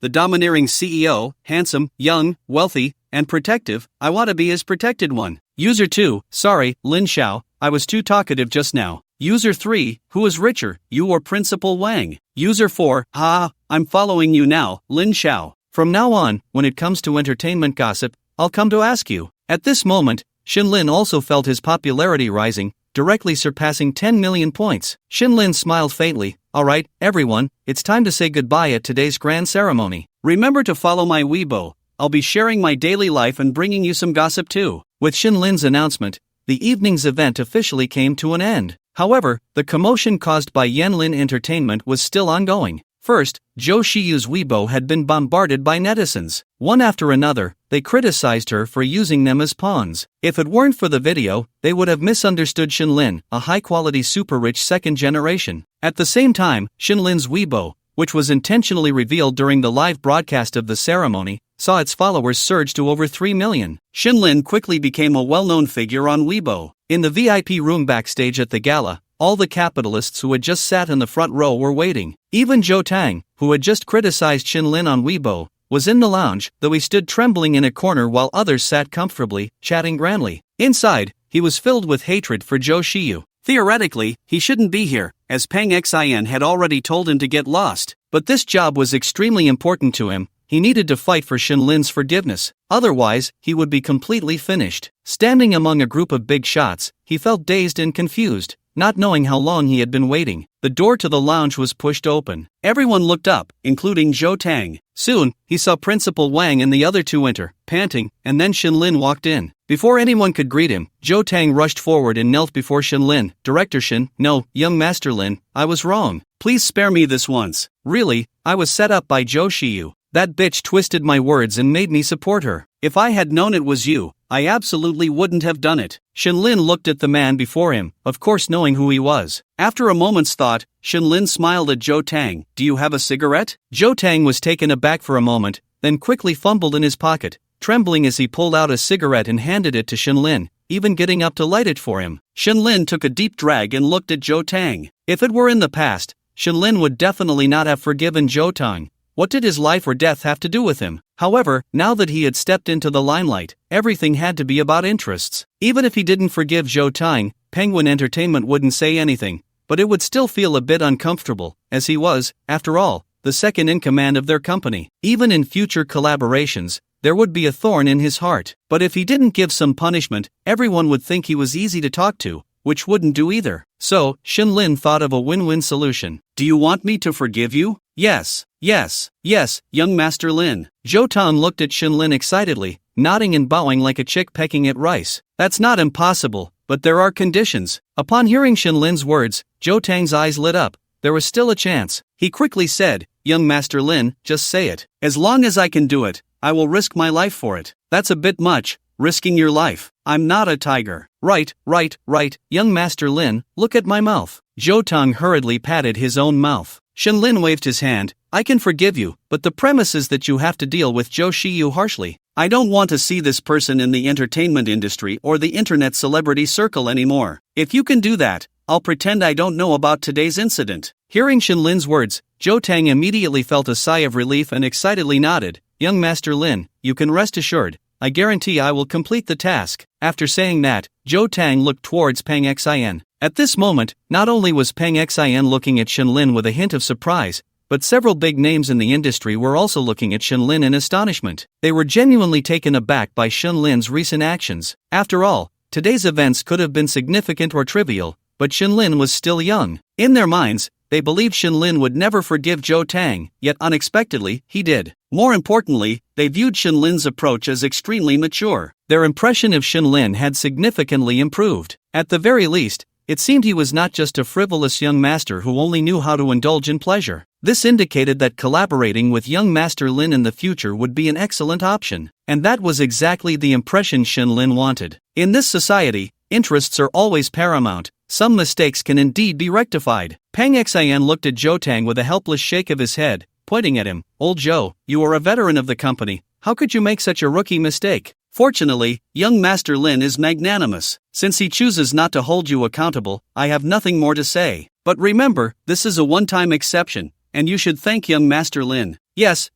the domineering CEO, handsome, young, wealthy, and protective, I want to be his protected one. User 2, sorry, Lin Xiao, I was too talkative just now. User 3, who is richer, you or Principal Wang? User 4, I'm following you now, Lin Xiao. From now on, when it comes to entertainment gossip, I'll come to ask you. At this moment, Shinlin also felt his popularity rising, directly surpassing 10 million points. Shinlin smiled faintly, "Alright, everyone, it's time to say goodbye at today's grand ceremony. Remember to follow my Weibo, I'll be sharing my daily life and bringing you some gossip too." With Shinlin's announcement, the evening's event officially came to an end. However, the commotion caused by Yenlin Entertainment was still ongoing. First, Zhou Shiyu's Weibo had been bombarded by netizens. One after another, they criticized her for using them as pawns. If it weren't for the video, they would have misunderstood Shinlin, a high-quality super-rich second generation. At the same time, Shinlin's Weibo, which was intentionally revealed during the live broadcast of the ceremony, saw its followers surge to over 3 million. Shinlin quickly became a well-known figure on Weibo. In the VIP room backstage at the gala, all the capitalists who had just sat in the front row were waiting. Even Zhou Tang, who had just criticized Shinlin on Weibo, was in the lounge, though he stood trembling in a corner while others sat comfortably, chatting grandly. Inside, he was filled with hatred for Zhou Shiyu. Theoretically, he shouldn't be here, as Peng Xin had already told him to get lost. But this job was extremely important to him. He needed to fight for Shinlin's forgiveness. Otherwise, he would be completely finished. Standing among a group of big shots, he felt dazed and confused, not knowing how long he had been waiting. The door to the lounge was pushed open. Everyone looked up, including Zhou Tang. Soon, he saw Principal Wang and the other two enter, panting, and then Shinlin walked in. Before anyone could greet him, Zhou Tang rushed forward and knelt before Shinlin. Director Shin, no, young Master Lin, I was wrong. Please spare me this once. Really, I was set up by Zhou Shiyu. That bitch twisted my words and made me support her. If I had known it was you, I absolutely wouldn't have done it. Shinlin looked at the man before him, of course knowing who he was. After a moment's thought, Shinlin smiled at Zhou Tang. Do you have a cigarette? Zhou Tang was taken aback for a moment, then quickly fumbled in his pocket, trembling as he pulled out a cigarette and handed it to Shinlin, even getting up to light it for him. Shinlin took a deep drag and looked at Zhou Tang. If it were in the past, Shinlin would definitely not have forgiven Zhou Tang. What did his life or death have to do with him? However, now that he had stepped into the limelight, everything had to be about interests. Even if he didn't forgive Zhou Tang, Penguin Entertainment wouldn't say anything, but it would still feel a bit uncomfortable, as he was, after all, the second in command of their company. Even in future collaborations, there would be a thorn in his heart. But if he didn't give some punishment, everyone would think he was easy to talk to, which wouldn't do either. So, Shinlin thought of a win-win solution. Do you want me to forgive you? Yes, young Master Lin. Zhou Tang looked at Shinlin excitedly, nodding and bowing like a chick pecking at rice. That's not impossible, but there are conditions. Upon hearing Shinlin's words, Zhou Tang's eyes lit up. There was still a chance. He quickly said, young Master Lin, just say it. As long as I can do it, I will risk my life for it. That's a bit much, risking your life. I'm not a tiger. Right, young Master Lin, look at my mouth. Zhou Tang hurriedly patted his own mouth. Shinlin waved his hand. I can forgive you, but the premise is that you have to deal with Zhou Shiyu harshly. I don't want to see this person in the entertainment industry or the internet celebrity circle anymore. If you can do that, I'll pretend I don't know about today's incident. Hearing Shinlin's words, Zhou Tang immediately felt a sigh of relief and excitedly nodded. Young Master Lin, you can rest assured. I guarantee I will complete the task. After saying that, Zhou Tang looked towards Peng Xin. At this moment, not only was Peng Xin looking at Shinlin with a hint of surprise, but several big names in the industry were also looking at Shinlin in astonishment. They were genuinely taken aback by Shinlin's recent actions. After all, today's events could have been significant or trivial, but Shinlin was still young. In their minds, they believed Shinlin would never forgive Zhou Tang, yet unexpectedly, he did. More importantly, they viewed Shinlin's approach as extremely mature. Their impression of Shinlin had significantly improved. At the very least, it seemed he was not just a frivolous young master who only knew how to indulge in pleasure. This indicated that collaborating with young Master Lin in the future would be an excellent option. And that was exactly the impression Shinlin wanted. In this society, interests are always paramount. Some mistakes can indeed be rectified. Peng Xin looked at Zhou Tang with a helpless shake of his head, pointing at him. Old Zhou, you are a veteran of the company. How could you make such a rookie mistake? Fortunately, young Master Lin is magnanimous. Since he chooses not to hold you accountable, I have nothing more to say. But remember, this is a one-time exception, and you should thank young Master Lin. Yes,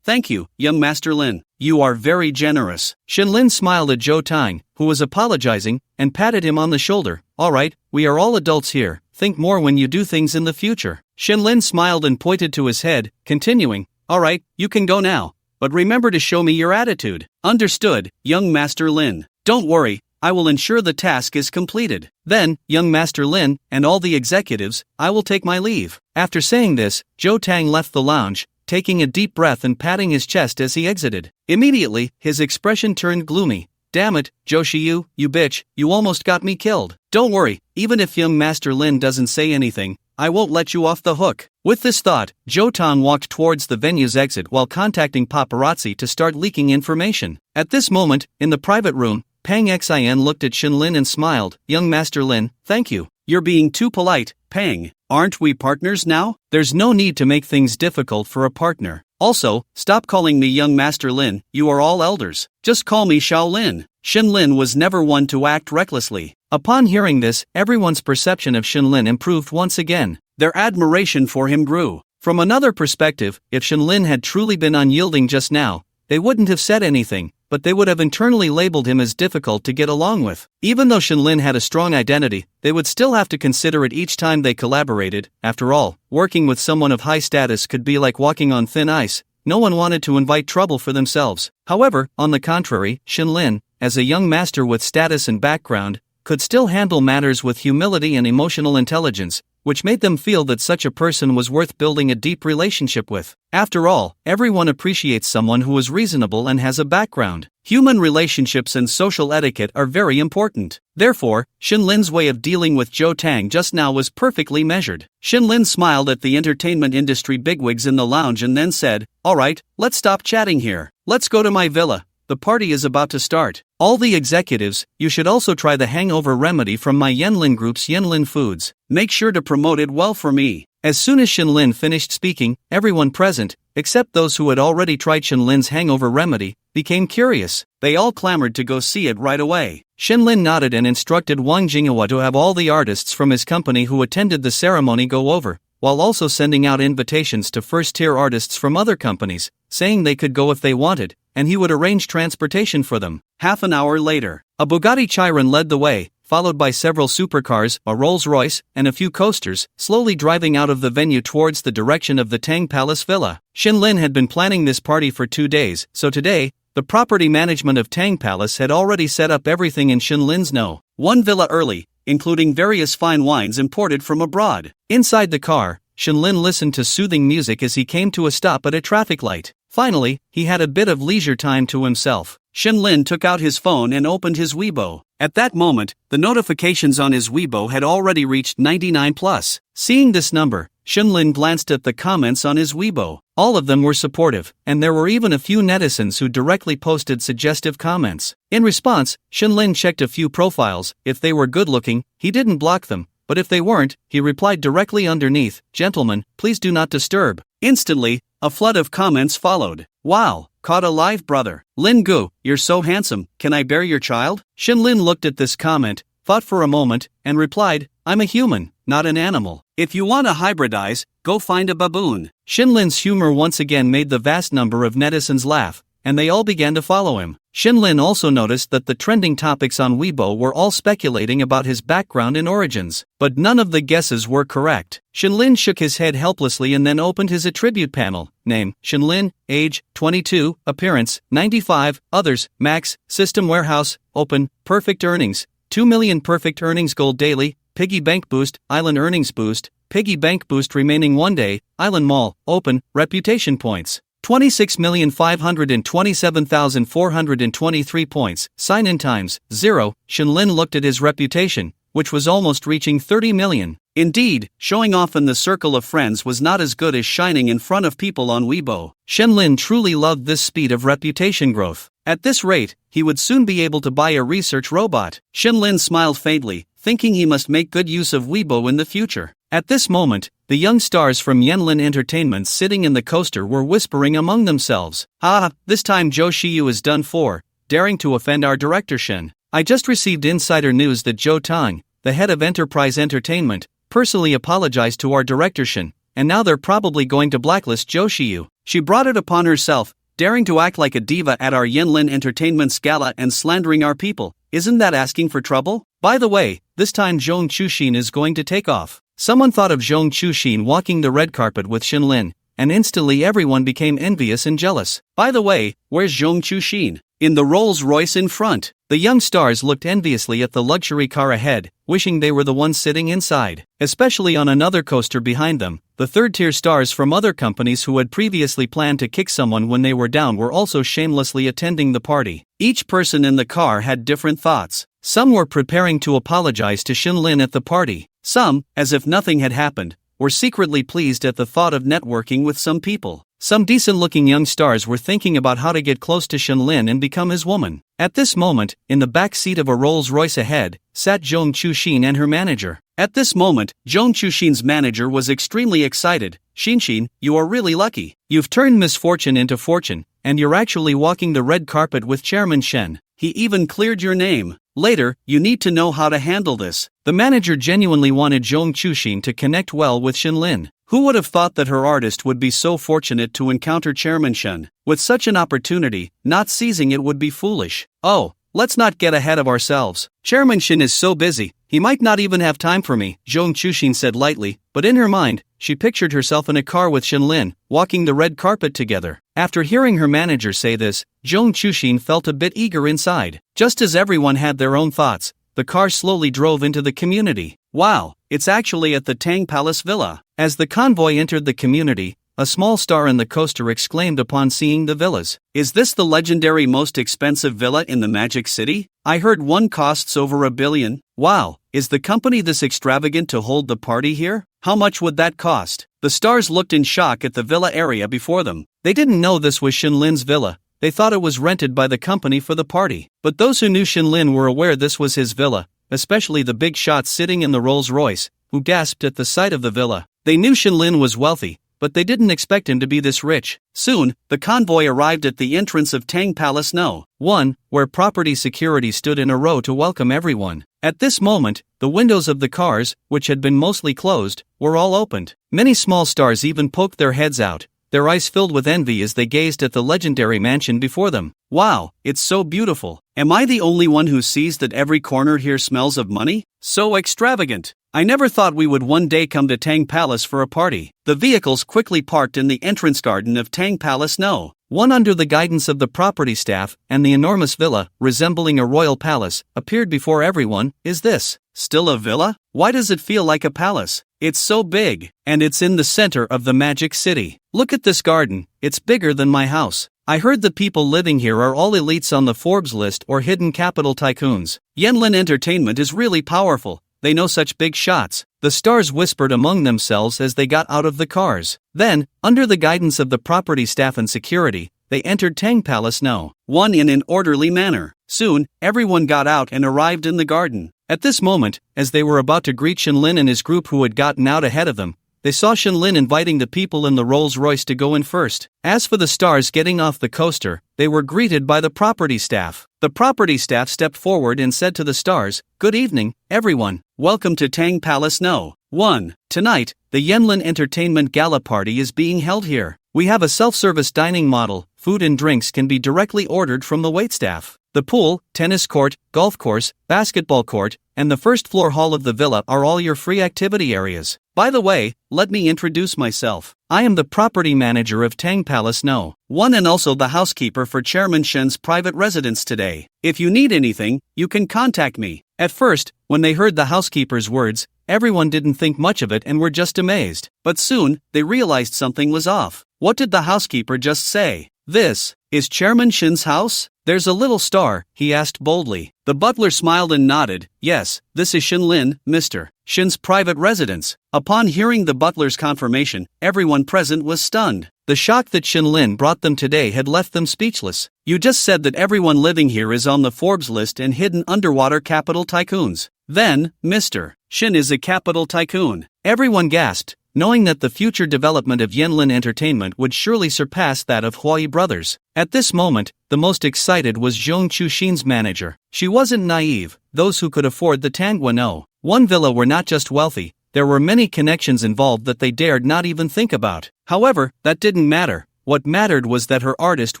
thank you, young Master Lin. You are very generous. Shinlin smiled at Zhou Tang, who was apologizing, and patted him on the shoulder. Alright, we are all adults here. Think more when you do things in the future. Shinlin smiled and pointed to his head, continuing, alright, you can go now. But remember to show me your attitude. Understood, young Master Lin. Don't worry, I will ensure the task is completed. Then, young Master Lin, and all the executives, I will take my leave. After saying this, Zhou Tang left the lounge, taking a deep breath and patting his chest as he exited. Immediately, his expression turned gloomy. Damn it, Zhou Shiyu, you bitch, you almost got me killed. Don't worry, even if young Master Lin doesn't say anything, I won't let you off the hook. With this thought, Jo Tong walked towards the venue's exit while contacting paparazzi to start leaking information. At this moment, in the private room, Pang Xin looked at Shin Lin and smiled. Young Master Lin, thank you. You're being too polite, Pang. Aren't we partners now? There's no need to make things difficult for a partner. Also, stop calling me Young Master Lin, you are all elders. Just call me Xiao Lin. Shin Lin was never one to act recklessly. Upon hearing this, everyone's perception of Shin Lin improved once again. Their admiration for him grew. From another perspective, if Shin Lin had truly been unyielding just now, they wouldn't have said anything, but they would have internally labeled him as difficult to get along with. Even though Shin Lin had a strong identity, they would still have to consider it each time they collaborated. After all, working with someone of high status could be like walking on thin ice. No one wanted to invite trouble for themselves. However, on the contrary, Shin Lin, as a young master with status and background, could still handle matters with humility and emotional intelligence, which made them feel that such a person was worth building a deep relationship with. After all, everyone appreciates someone who is reasonable and has a background. Human relationships and social etiquette are very important. Therefore, Shin Lin's way of dealing with Jo Tang just now was perfectly measured. Shin Lin smiled at the entertainment industry bigwigs in the lounge and then said, "Alright, let's stop chatting here. Let's go to my villa. The party is about to start. All the executives, you should also try the hangover remedy from my Yenlin Group's Yenlin Foods. Make sure to promote it well for me." As soon as Shin Lin finished speaking, everyone present, except those who had already tried Shin Lin's hangover remedy, became curious. They all clamored to go see it right away. Shin Lin nodded and instructed Wang Jinghua to have all the artists from his company who attended the ceremony go over, while also sending out invitations to first-tier artists from other companies, saying they could go if they wanted, and he would arrange transportation for them. Half an hour later, a Bugatti Chiron led the way, followed by several supercars, a Rolls-Royce, and a few coasters, slowly driving out of the venue towards the direction of the Tang Palace Villa. Shin Lin had been planning this party for 2 days, so today, the property management of Tang Palace had already set up everything in Shin Lin's know. One villa early, including various fine wines imported from abroad. Inside the car, Shin Lin listened to soothing music as he came to a stop at a traffic light. Finally, he had a bit of leisure time to himself. Shin Lin took out his phone and opened his Weibo. At that moment, the notifications on his Weibo had already reached 99+. Seeing this number, Shin Lin glanced at the comments on his Weibo. All of them were supportive, and there were even a few netizens who directly posted suggestive comments. In response, Shin Lin checked a few profiles. If they were good-looking, he didn't block them, but if they weren't, he replied directly underneath, "Gentlemen, please do not disturb." Instantly, a flood of comments followed. "Wow, caught alive brother. Lin Gu, you're so handsome, can I bear your child?" Shin Lin looked at this comment, thought for a moment, and replied, "I'm a human, not an animal. If you want to hybridize, go find a baboon." Shin Lin's humor once again made the vast number of netizens laugh, and they all began to follow him. Shin Lin also noticed that the trending topics on Weibo were all speculating about his background and origins, but none of the guesses were correct. Shin Lin shook his head helplessly and then opened his attribute panel. Name, Shin Lin, age, 22, appearance, 95, others, max, system warehouse, open, perfect earnings, 2 million perfect earnings gold daily, piggy bank boost, island earnings boost, piggy bank boost remaining 1 day, island mall, open, reputation points. 26,527,423 points, sign-in times, 0. Shin Lin looked at his reputation, which was almost reaching 30 million. Indeed, showing off in the circle of friends was not as good as shining in front of people on Weibo. Shin Lin truly loved this speed of reputation growth. At this rate, he would soon be able to buy a research robot. Shin Lin smiled faintly, thinking he must make good use of Weibo in the future. At this moment, the young stars from Yenlin Entertainment sitting in the coaster were whispering among themselves. "Ah, this time Zhou Shiyu is done for, daring to offend our director Shen. I just received insider news that Zhou Tang, the head of Enterprise Entertainment, personally apologized to our director Shen, and now they're probably going to blacklist Zhou Shiyu. She brought it upon herself, daring to act like a diva at our Yenlin Entertainment's gala and slandering our people. Isn't that asking for trouble? By the way, this time Zhong Chushin is going to take off." Someone thought of Zhong Chushin walking the red carpet with Shin Lin, and instantly everyone became envious and jealous. "By the way, where's Zhong Chushin?" "In the Rolls-Royce in front." The young stars looked enviously at the luxury car ahead, wishing they were the ones sitting inside. Especially on another coaster behind them, the third-tier stars from other companies who had previously planned to kick someone when they were down were also shamelessly attending the party. Each person in the car had different thoughts. Some were preparing to apologize to Shin Lin at the party. Some, as if nothing had happened, were secretly pleased at the thought of networking with some people. Some decent-looking young stars were thinking about how to get close to Shenlin and become his woman. At this moment, in the back seat of a Rolls-Royce ahead, sat Zhong Chushin and her manager. At this moment, Zhong Chushin's manager was extremely excited. Shinshin, you are really lucky. You've turned misfortune into fortune, and you're actually walking the red carpet with Chairman Shen. He even cleared your name. Later, you need to know how to handle this. The manager genuinely wanted Zhong Chushin to connect well with Shenlin. Who would have thought that her artist would be so fortunate to encounter Chairman Shen? With such an opportunity, not seizing it would be foolish. Oh, let's not get ahead of ourselves. Chairman Shen is so busy, he might not even have time for me, Zhong Chushin said lightly, but in her mind, she pictured herself in a car with Shenlin, walking the red carpet together. After hearing her manager say this, Zhong Chushin felt a bit eager inside. Just as everyone had their own thoughts, the car slowly drove into the community. Wow, it's actually at the Tang Palace Villa. As the convoy entered the community, a small star in the coaster exclaimed upon seeing the villas. Is this the legendary most expensive villa in the Magic City? I heard one costs over $1 billion. Wow, is the company this extravagant to hold the party here? How much would that cost? The stars looked in shock at the villa area before them. They didn't know this was Shenlin's villa. They thought it was rented by the company for the party. But those who knew Shenlin were aware this was his villa, especially the big shots sitting in the Rolls-Royce, who gasped at the sight of the villa. They knew Shenlin was wealthy, but they didn't expect him to be this rich. Soon, the convoy arrived at the entrance of Tang Palace No. 1, where property security stood in a row to welcome everyone. At this moment, the windows of the cars, which had been mostly closed, were all opened. Many small stars even poked their heads out, their eyes filled with envy as they gazed at the legendary mansion before them. Wow, it's so beautiful. Am I the only one who sees that every corner here smells of money? So extravagant. I never thought we would one day come to Tang Palace for a party. The vehicles quickly parked in the entrance garden of Tang Palace No. 1 under the guidance of the property staff, and the enormous villa, resembling a royal palace, appeared before everyone. Is this still a villa? Why does it feel like a palace? It's so big, and it's in the center of the Magic City. Look at this garden, it's bigger than my house. I heard the people living here are all elites on the Forbes list or hidden capital tycoons. Yanlin Entertainment is really powerful. They know such big shots, the stars whispered among themselves as they got out of the cars. Then, under the guidance of the property staff and security, they entered Tang Palace No. 1 in an orderly manner. Soon, everyone got out and arrived in the garden. At this moment, as they were about to greet Shenlin and his group who had gotten out ahead of them, they saw Shenlin inviting the people in the Rolls-Royce to go in first. As for the stars getting off the coaster, they were greeted by the property staff. The property staff stepped forward and said to the stars, "Good evening, everyone. Welcome to Tang Palace No. 1. Tonight, the Yanlin Entertainment Gala party is being held here. We have a self-service dining model. Food and drinks can be directly ordered from the waitstaff. The pool, tennis court, golf course, basketball court, and the first floor hall of the villa are all your free activity areas. By the way, let me introduce myself. I am the property manager of Tang Palace No. 1 and also the housekeeper for Chairman Shen's private residence today. If you need anything, you can contact me." At first, when they heard the housekeeper's words, everyone didn't think much of it and were just amazed. But soon, they realized something was off. What did the housekeeper just say? "This is Chairman Shen's house? There's a little star," he asked boldly. The butler smiled and nodded. "Yes, this is Shenlin, Mr. Shen's private residence." Upon hearing the butler's confirmation, everyone present was stunned. The shock that Shenlin brought them today had left them speechless. "You just said that everyone living here is on the Forbes list and hidden underwater capital tycoons. Then, Mr. Shen is a capital tycoon." Everyone gasped, knowing that the future development of Yanlin Entertainment would surely surpass that of Huai Brothers. At this moment, the most excited was Zhong Chushin's manager. She wasn't naive. Those who could afford the Tangwa No. 1 villa were not just wealthy, there were many connections involved that they dared not even think about. However, that didn't matter. What mattered was that her artist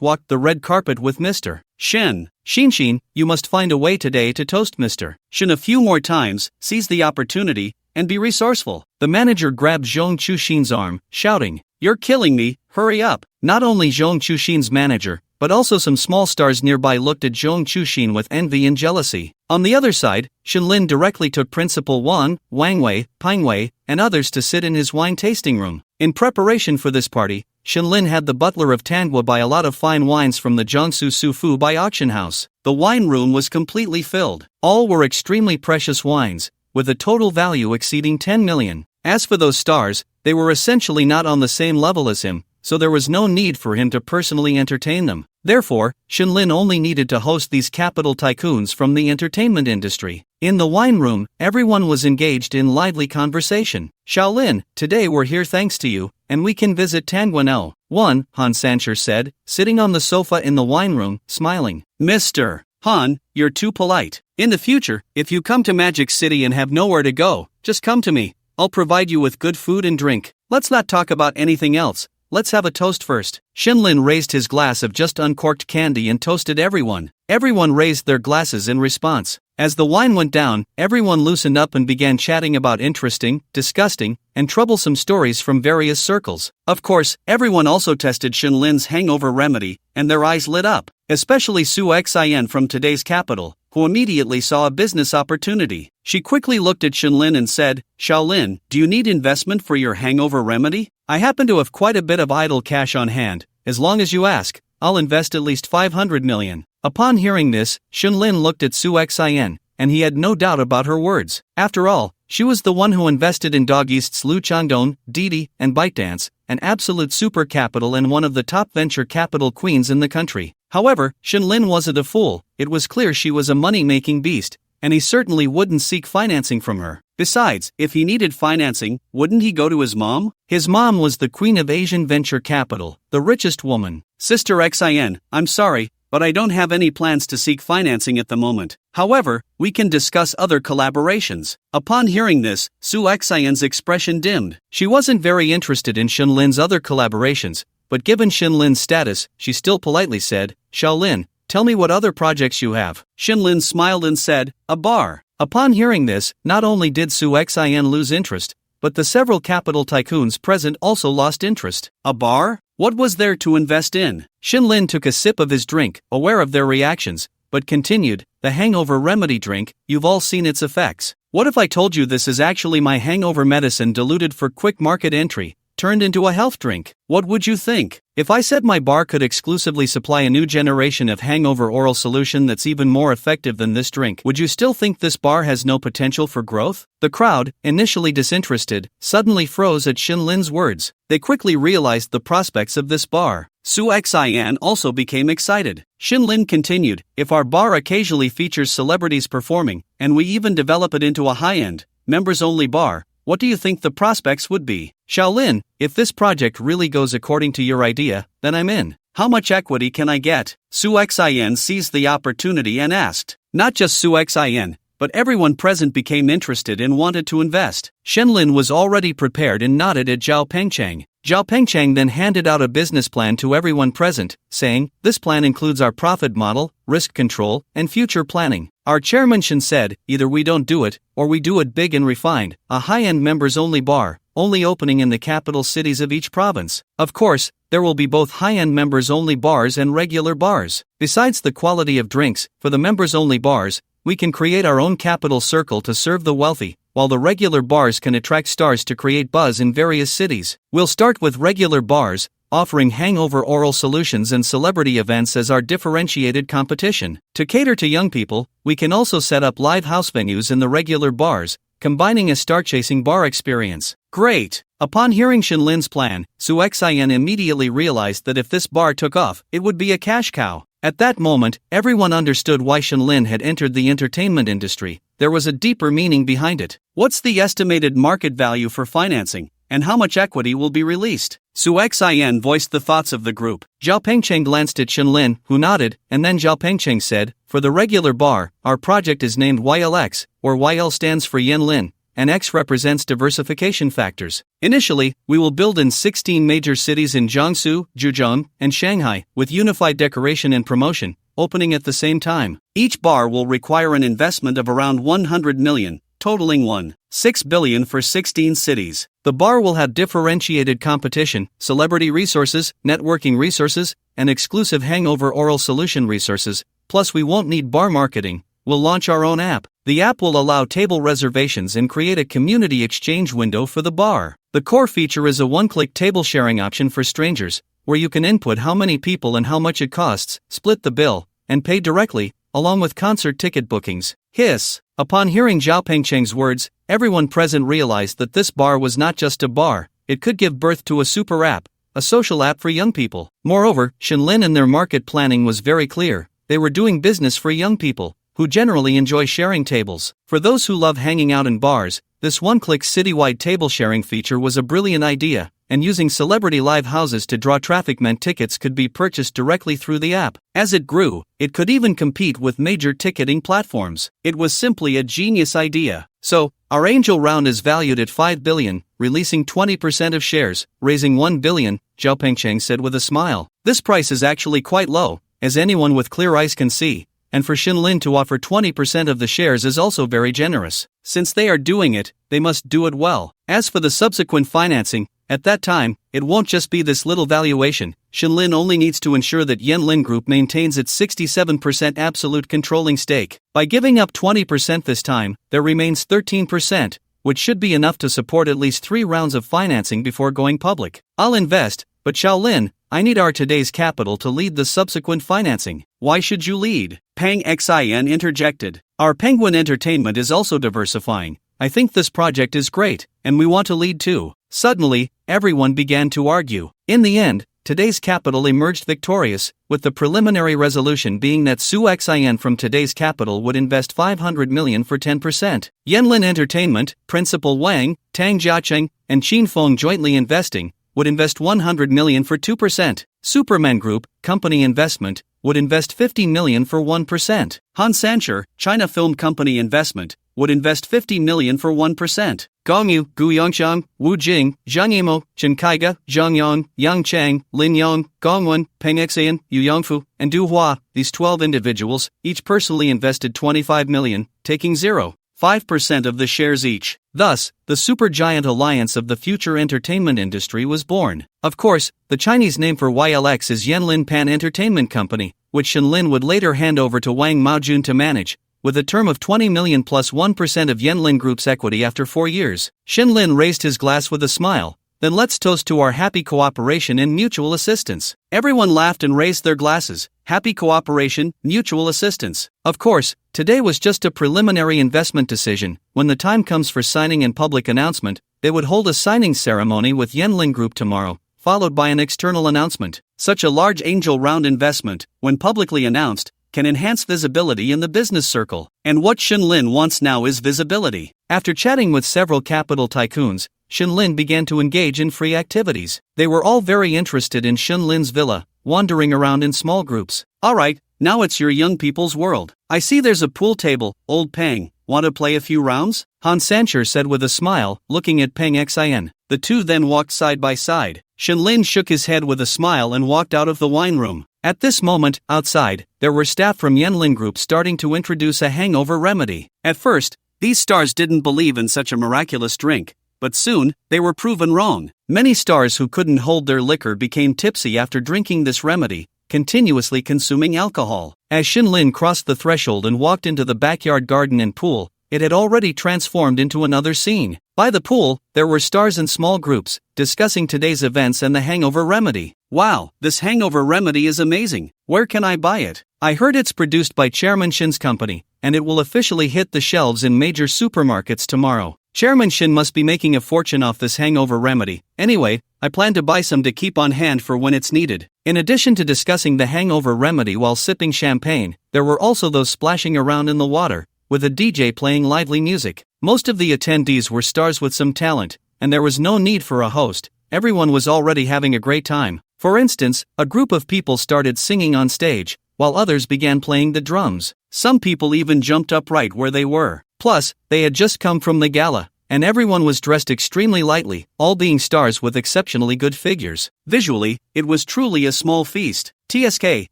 walked the red carpet with Mr. Shen. "Shinshin, you must find a way today to toast Mr. Shen a few more times, seize the opportunity, and be resourceful." The manager grabbed Zhong Chushin's arm, shouting, "You're killing me, hurry up." Not only Zhong Chushin's manager, but also some small stars nearby looked at Zhong Chushin with envy and jealousy. On the other side, Shenlin directly took Principal Wan, Wang Wei, Pine Wei, and others to sit in his wine tasting room. In preparation for this party, Shenlin had the butler of Tangwa buy a lot of fine wines from the Jiangsu Sufu by auction house. The wine room was completely filled. All were extremely precious wines, with a total value exceeding 10 million. As for those stars, they were essentially not on the same level as him, so there was no need for him to personally entertain them. Therefore, Shenlin only needed to host these capital tycoons from the entertainment industry. In the wine room, everyone was engaged in lively conversation. Shaolin, today we're here thanks to you, and we can visit Tangguano. Han Sancher said, sitting on the sofa in the wine room, smiling. Mr. Han, you're too polite. In the future, if you come to Magic City and have nowhere to go, just come to me. I'll provide you with good food and drink. Let's not talk about anything else. Let's have a toast first. Shenlin raised his glass of just uncorked candy and toasted everyone. Everyone raised their glasses in response. As the wine went down, everyone loosened up and began chatting about interesting, disgusting, and troublesome stories from various circles. Of course, everyone also tested Shenlin's hangover remedy, and their eyes lit up, especially Su Xin from today's capital, who immediately saw a business opportunity. She quickly looked at Shenlin and said, Shaolin, do you need investment for your hangover remedy? I happen to have quite a bit of idle cash on hand. As long as you ask, I'll invest at least 500 million. Upon hearing this, Shenlin looked at Su Xin, and he had no doubt about her words. After all, she was the one who invested in Dog East's Lu Changdong, Didi, and ByteDance, an absolute super capital and one of the top venture capital queens in the country. However, Shenlin wasn't a fool. It was clear she was a money-making beast, and he certainly wouldn't seek financing from her. Besides, if he needed financing, wouldn't he go to his mom? His mom was the queen of Asian venture capital, the richest woman. Sister Xin, I'm sorry, but I don't have any plans to seek financing at the moment. However, we can discuss other collaborations. Upon hearing this, Su Xin's expression dimmed. She wasn't very interested in Shenlin's other collaborations, but given Shenlin's status, she still politely said, Shaolin, tell me what other projects you have. Shenlin smiled and said, a bar. Upon hearing this, not only did Su Xin lose interest, but the several capital tycoons present also lost interest. A bar? What was there to invest in? Shenlin took a sip of his drink, aware of their reactions, but continued, the hangover remedy drink, you've all seen its effects. What if I told you this is actually my hangover medicine diluted for quick market entry, turned into a health drink? What would you think? If I said my bar could exclusively supply a new generation of hangover oral solution that's even more effective than this drink, would you still think this bar has no potential for growth? The crowd, initially disinterested, suddenly froze at Shenlin's words. They quickly realized the prospects of this bar. Su Xin also became excited. Shenlin continued, if our bar occasionally features celebrities performing, and we even develop it into a high-end, members-only bar, what do you think the prospects would be? Shaolin, if this project really goes according to your idea, then I'm in. How much equity can I get? Su Xin seized the opportunity and asked. Not just Su Xin, but everyone present became interested and wanted to invest. Shenlin was already prepared and nodded at Zhao Pengcheng. Zhao Pengcheng then handed out a business plan to everyone present, saying, this plan includes our profit model, risk control, and future planning. Our chairman Shen said, either we don't do it, or we do it big and refined, a high-end members-only bar, only opening in the capital cities of each province. Of course, there will be both high-end members-only bars and regular bars. Besides the quality of drinks, for the members-only bars, we can create our own capital circle to serve the wealthy, while the regular bars can attract stars to create buzz in various cities. We'll start with regular bars, offering hangover oral solutions and celebrity events as our differentiated competition. To cater to young people, we can also set up live house venues in the regular bars, combining a star-chasing bar experience. Great! Upon hearing Shenlin's plan, Su Xin immediately realized that if this bar took off, it would be a cash cow. At that moment, everyone understood why Shenlin had entered the entertainment industry. There was a deeper meaning behind it. What's the estimated market value for financing, and how much equity will be released? Su Xin voiced the thoughts of the group. Zhao Pengcheng glanced at Shenlin, who nodded, and then Zhao Pengcheng said, for the regular bar, our project is named YLX, where YL stands for Yanlin, and X represents diversification factors. Initially, we will build in 16 major cities in Jiangsu, Zhejiang, and Shanghai, with unified decoration and promotion, opening at the same time. Each bar will require an investment of around 100 million, totaling 1.6 billion for 16 cities. The bar will have differentiated competition, celebrity resources, networking resources, and exclusive hangover oral solution resources, plus we won't need bar marketing. We'll launch our own app. The app will allow table reservations and create a community exchange window for the bar. The core feature is a one-click table sharing option for strangers, where you can input how many people and how much it costs, split the bill, and pay directly, along with concert ticket bookings. Hiss! Upon hearing Zhao Pengcheng's words, everyone present realized that this bar was not just a bar, it could give birth to a super app, a social app for young people. Moreover, Shenlin and their market planning was very clear. They were doing business for young people, who generally enjoy sharing tables. For those who love hanging out in bars, this one-click citywide table sharing feature was a brilliant idea, and using celebrity live houses to draw traffic meant tickets could be purchased directly through the app. As it grew, it could even compete with major ticketing platforms. It was simply a genius idea. So, our angel round is valued at 5 billion, releasing 20% of shares, raising 1 billion, Zhao Pengcheng said with a smile. This price is actually quite low, as anyone with clear eyes can see, and for Shenlin to offer 20% of the shares is also very generous. Since they are doing it, they must do it well. As for the subsequent financing, at that time, it won't just be this little valuation. Shenlin only needs to ensure that Yanlin Group maintains its 67% absolute controlling stake. By giving up 20% this time, there remains 13%, which should be enough to support at least 3 rounds of financing before going public. I'll invest, but Shaolin, I need our today's capital to lead the subsequent financing. Why should you lead? Pang Xin interjected. Our Penguin Entertainment is also diversifying. I think this project is great, and we want to lead too. Suddenly, everyone began to argue. In the end, today's capital emerged victorious, with the preliminary resolution being that Su Xin from today's capital would invest 500 million for 10%. Yanlin Entertainment, Principal Wang, Tang Jiacheng, and Qin Feng jointly investing, would invest 100 million for 2%. Superman Group, Company Investment, would invest 50 million for 1%. Han Sancher, China Film Company Investment, would invest 50 million for 1%. Gongyu, Gu Yongxiang, Wu Jing, Zhang Yimo, Chen Kaiga, Zhang Yang, Yang Chang, Lin Yong, Gongwen, Peng Xian, Yu Yongfu, and Du Hua, these 12 individuals, each personally invested 25 million, taking 0.5% of the shares each. Thus, the supergiant alliance of the future entertainment industry was born. Of course, the Chinese name for YLX is Yanlin Pan Entertainment Company, which Shenlin would later hand over to Wang Maojun to manage, with a term of 20 million plus 1% of Yanlin Group's equity after 4 years. Shenlin raised his glass with a smile. Then let's toast to our happy cooperation and mutual assistance. Everyone laughed and raised their glasses. Happy cooperation, mutual assistance. Of course, today was just a preliminary investment decision. When the time comes for signing and public announcement, they would hold a signing ceremony with Yanlin Group tomorrow, followed by an external announcement. Such a large angel round investment, when publicly announced, can enhance visibility in the business circle. And what Shenlin wants now is visibility. After chatting with several capital tycoons, Shenlin began to engage in free activities. They were all very interested in Shenlin's villa, wandering around in small groups. Alright, now it's your young people's world. I see there's a pool table, old Peng. Want to play a few rounds? Han Sancher said with a smile, looking at Peng Xin. The two then walked side by side. Shenlin shook his head with a smile and walked out of the wine room. At this moment, outside, there were staff from Yanlin Group starting to introduce a hangover remedy. At first, these stars didn't believe in such a miraculous drink, but soon, they were proven wrong. Many stars who couldn't hold their liquor became tipsy after drinking this remedy, continuously consuming alcohol. As Shenlin crossed the threshold and walked into the backyard garden and pool, it had already transformed into another scene. By the pool, there were stars in small groups, discussing today's events and the hangover remedy. Wow, this hangover remedy is amazing. Where can I buy it? I heard it's produced by Chairman Shin's company, and it will officially hit the shelves in major supermarkets tomorrow. Chairman Shin must be making a fortune off this hangover remedy. Anyway, I plan to buy some to keep on hand for when it's needed. In addition to discussing the hangover remedy while sipping champagne, there were also those splashing around in the water, with a DJ playing lively music. Most of the attendees were stars with some talent, and there was no need for a host. Everyone was already having a great time. For instance, a group of people started singing on stage, while others began playing the drums. Some people even jumped up right where they were. Plus, they had just come from the gala, and everyone was dressed extremely lightly, all being stars with exceptionally good figures. Visually, it was truly a small feast. TSK,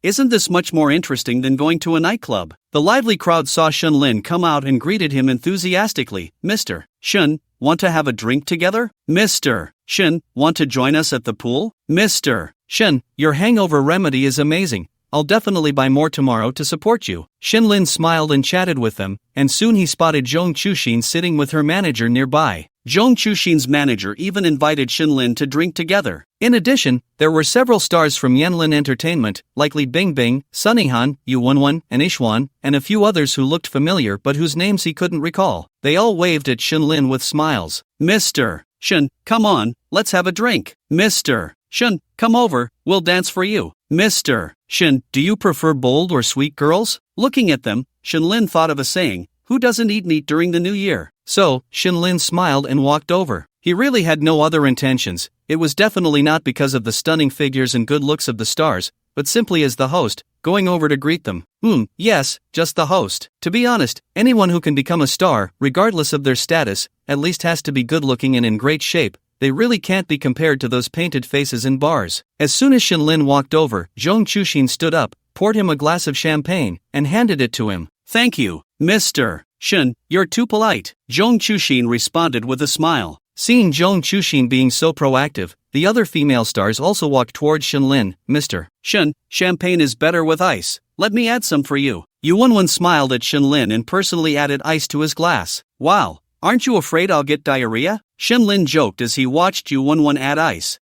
isn't this much more interesting than going to a nightclub? The lively crowd saw Shenlin come out and greeted him enthusiastically. Mr. Shen, want to have a drink together? Mr. Shen, want to join us at the pool? Mr. Shen, your hangover remedy is amazing. I'll definitely buy more tomorrow to support you. Shenlin smiled and chatted with them, and soon he spotted Zhong Chuxin sitting with her manager nearby. Zhong Chushin's manager even invited Shinlin to drink together. In addition, there were several stars from Yanlin Entertainment, like Li Bingbing, Sunnyhan, Yu Wenwen, and Ishwan, and a few others who looked familiar but whose names he couldn't recall. They all waved at Shinlin with smiles. Mr. Shin, come on, let's have a drink. Mr. Shin, come over, we'll dance for you. Mr. Shin, do you prefer bold or sweet girls? Looking at them, Shinlin thought of a saying, who doesn't eat meat during the new year? So, Shinlin smiled and walked over. He really had no other intentions. It was definitely not because of the stunning figures and good looks of the stars, but simply as the host, going over to greet them. Yes, just the host. To be honest, anyone who can become a star, regardless of their status, at least has to be good looking and in great shape. They really can't be compared to those painted faces in bars. As soon as Shinlin walked over, Zhong Chushin stood up, poured him a glass of champagne, and handed it to him. Thank you, Mr. Shin, you're too polite. Zhong Chushin responded with a smile. Seeing Zhong Chushin being so proactive, the other female stars also walked towards Shinlin. Mr. Shin, champagne is better with ice. Let me add some for you. Yu Wenwen smiled at Shinlin and personally added ice to his glass. Wow, aren't you afraid I'll get diarrhea? Shinlin joked as he watched Yu Wenwen add ice.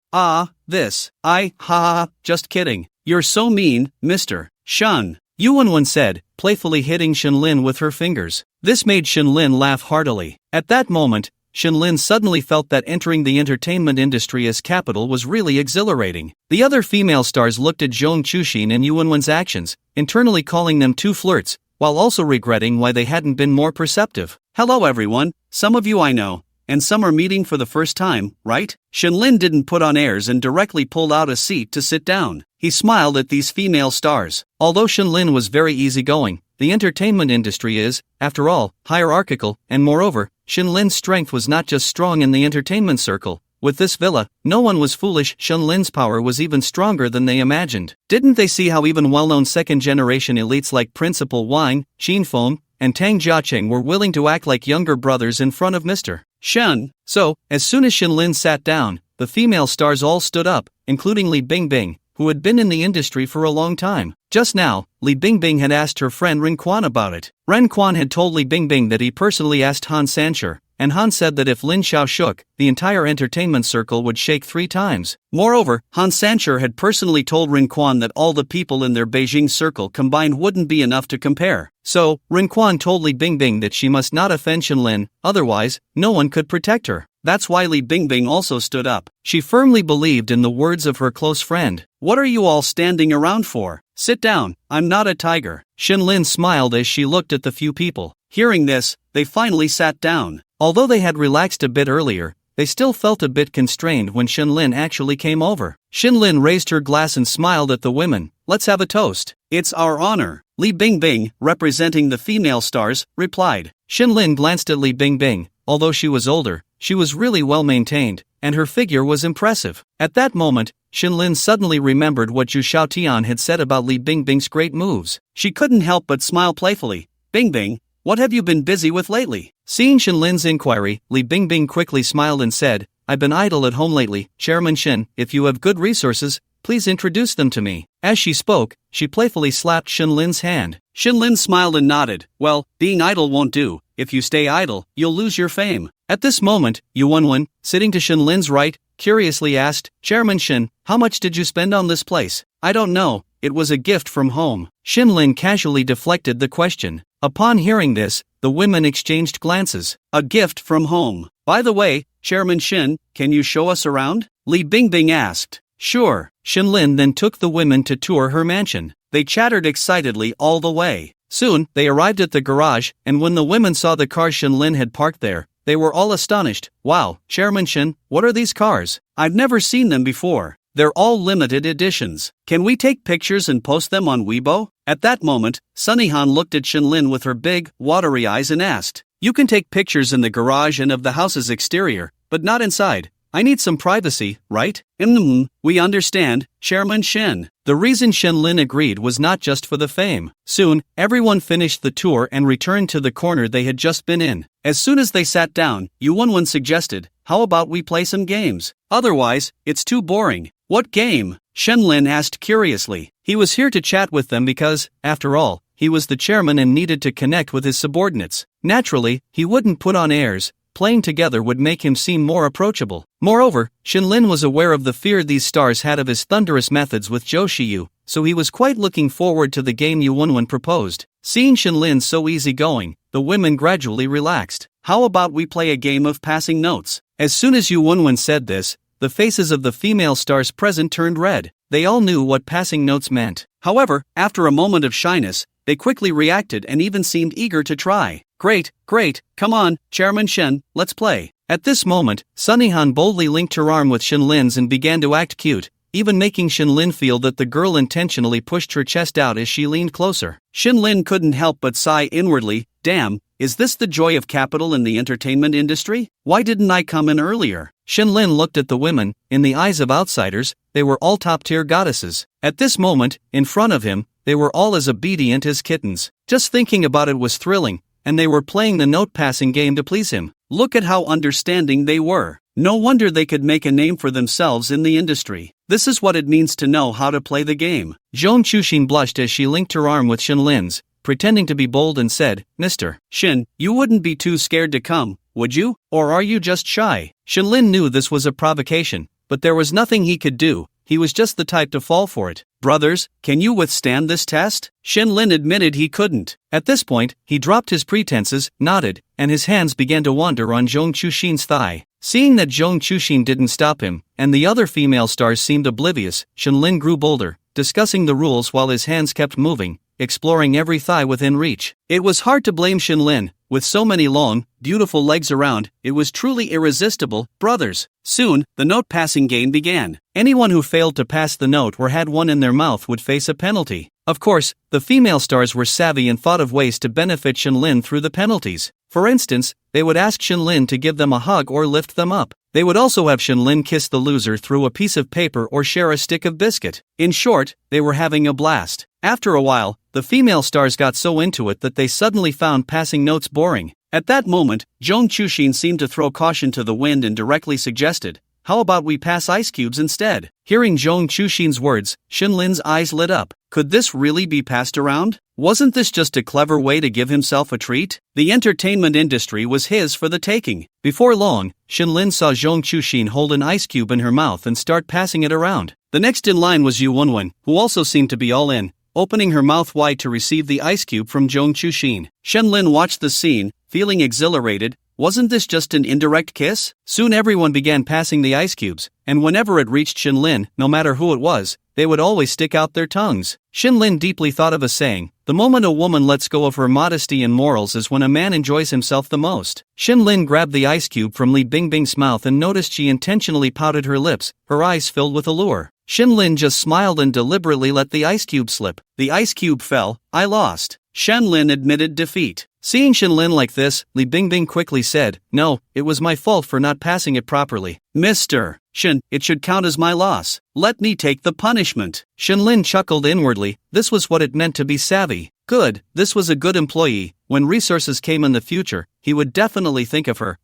Just kidding. You're so mean, Mr. Shun. Yu Wenwen said, playfully hitting Shinlin with her fingers. This made Shinlin laugh heartily. At that moment, Shinlin suddenly felt that entering the entertainment industry as capital was really exhilarating. The other female stars looked at Zhong Chushin and Yu Wenwen's actions, internally calling them two flirts, while also regretting why they hadn't been more perceptive. Hello everyone, some of you I know, and some are meeting for the first time, right? Shinlin didn't put on airs and directly pulled out a seat to sit down. He smiled at these female stars. Although Shinlin was very easygoing, the entertainment industry is, after all, hierarchical, and moreover, Shinlin's strength was not just strong in the entertainment circle. With this villa, no one was foolish. Shinlin's power was even stronger than they imagined. Didn't they see how even well-known second-generation elites like Principal Wang, Shinfeng, and Tang Jiacheng were willing to act like younger brothers in front of Mr. Shen? So, as soon as Shinlin sat down, the female stars all stood up, including Li Bingbing, who had been in the industry for a long time. Just now, Li Bingbing had asked her friend Ren Quan about it. Ren Quan had told Li Bingbing that he personally asked Han Sancher, and Han said that if Lin Xiao shook, the entire entertainment circle would shake 3 times. Moreover, Han Sancher had personally told Ren Quan that all the people in their Beijing circle combined wouldn't be enough to compare. So, Ren Quan told Li Bingbing that she must not offend Shinlin, otherwise, no one could protect her. That's why Li Bingbing also stood up. She firmly believed in the words of her close friend. What are you all standing around for? Sit down, I'm not a tiger. Shinlin smiled as she looked at the few people. Hearing this, they finally sat down. Although they had relaxed a bit earlier, they still felt a bit constrained when Shinlin actually came over. Shinlin raised her glass and smiled at the women. Let's have a toast. It's our honor. Li Bingbing, representing the female stars, replied. Shinlin glanced at Li Bingbing. Although she was older, she was really well maintained, and her figure was impressive. At that moment, Shinlin suddenly remembered what Zhu Xiaotian had said about Li Bingbing's great moves. She couldn't help but smile playfully. Bingbing, what have you been busy with lately? Seeing Shinlin's inquiry, Li Bingbing quickly smiled and said, I've been idle at home lately. Chairman Shin, if you have good resources, please introduce them to me. As she spoke, she playfully slapped Shinlin's hand. Shinlin smiled and nodded. Well, being idle won't do. If you stay idle, you'll lose your fame. At this moment, Yu Wenwen, sitting to Shinlin's right, curiously asked, Chairman Shin, how much did you spend on this place? I don't know, it was a gift from home. Shinlin casually deflected the question. Upon hearing this, the women exchanged glances. A gift from home. By the way, Chairman Shin, can you show us around? Li Bingbing asked. Sure. Shinlin then took the women to tour her mansion. They chattered excitedly all the way. Soon, they arrived at the garage, and when the women saw the cars Shinlin had parked there, they were all astonished. Wow, Chairman Shin, what are these cars? I've never seen them before. They're all limited editions. Can we take pictures and post them on Weibo? At that moment, Sunnyhan looked at Shinlin with her big, watery eyes and asked, You can take pictures in the garage and of the house's exterior, but not inside. I need some privacy, right? We understand, Chairman Shin. The reason Shinlin agreed was not just for the fame. Soon, everyone finished the tour and returned to the corner they had just been in. As soon as they sat down, Yu Wenwen suggested, how about we play some games? Otherwise, it's too boring. What game? Shinlin asked curiously. He was here to chat with them because, after all, he was the chairman and needed to connect with his subordinates. Naturally, he wouldn't put on airs, playing together would make him seem more approachable. Moreover, Shinlin was aware of the fear these stars had of his thunderous methods with Zhou Shiyu, so he was quite looking forward to the game Yu Wenwen proposed. Seeing Shinlin so easygoing, the women gradually relaxed. How about we play a game of passing notes? As soon as Yu Wenwen said this, the faces of the female stars present turned red. They all knew what passing notes meant. However, after a moment of shyness, they quickly reacted and even seemed eager to try. Great, come on, Chairman Shen, let's play. At this moment, Sunnyhan boldly linked her arm with Shinlin's and began to act cute, even making Shinlin feel that the girl intentionally pushed her chest out as she leaned closer. Shinlin couldn't help but sigh inwardly, damn, is this the joy of capital in the entertainment industry? Why didn't I come in earlier? Shinlin looked at the women. In the eyes of outsiders, they were all top-tier goddesses. At this moment, in front of him, they were all as obedient as kittens. Just thinking about it was thrilling, and they were playing the note-passing game to please him. Look at how understanding they were. No wonder they could make a name for themselves in the industry. This is what it means to know how to play the game. Zhong Chushin blushed as she linked her arm with Shinlin's, pretending to be bold and said, Mr. Shin, you wouldn't be too scared to come, would you? Or are you just shy? Shinlin knew this was a provocation, but there was nothing he could do. He was just the type to fall for it. Brothers, can you withstand this test? Shinlin admitted he couldn't. At this point, he dropped his pretenses, nodded, and his hands began to wander on Zhong Chushin's thigh. Seeing that Zhong Chushin didn't stop him, and the other female stars seemed oblivious, Shinlin grew bolder, discussing the rules while his hands kept moving, exploring every thigh within reach. It was hard to blame Shinlin. With so many long, beautiful legs around, it was truly irresistible. Brothers. Soon, the note-passing game began. Anyone who failed to pass the note or had one in their mouth would face a penalty. Of course, the female stars were savvy and thought of ways to benefit Shinlin through the penalties. For instance, they would ask Shinlin to give them a hug or lift them up. They would also have Shinlin kiss the loser through a piece of paper or share a stick of biscuit. In short, they were having a blast. After a while, the female stars got so into it that they suddenly found passing notes boring. At that moment, Zhong Chushin seemed to throw caution to the wind and directly suggested, how about we pass ice cubes instead? Hearing Zhong Chushin's words, Shinlin's eyes lit up. Could this really be passed around? Wasn't this just a clever way to give himself a treat? The entertainment industry was his for the taking. Before long, Shinlin saw Zhong Chushin hold an ice cube in her mouth and start passing it around. The next in line was Yu Wenwen, who also seemed to be all in, opening her mouth wide to receive the ice cube from Zhong Chushin. Shinlin watched the scene, feeling exhilarated. Wasn't this just an indirect kiss? Soon everyone began passing the ice cubes, and whenever it reached Shinlin, no matter who it was, they would always stick out their tongues. Shinlin deeply thought of a saying, the moment a woman lets go of her modesty and morals is when a man enjoys himself the most. Shinlin grabbed the ice cube from Li Bingbing's mouth and noticed she intentionally pouted her lips, her eyes filled with allure. Shinlin just smiled and deliberately let the ice cube slip. The ice cube fell. I lost. Shinlin admitted defeat. Seeing Shinlin like this, Li Bingbing quickly said, no, it was my fault for not passing it properly. Mr. Shin, it should count as my loss. Let me take the punishment. Shinlin chuckled inwardly. This was what it meant to be savvy. Good, this was a good employee. When resources came in the future, he would definitely think of her.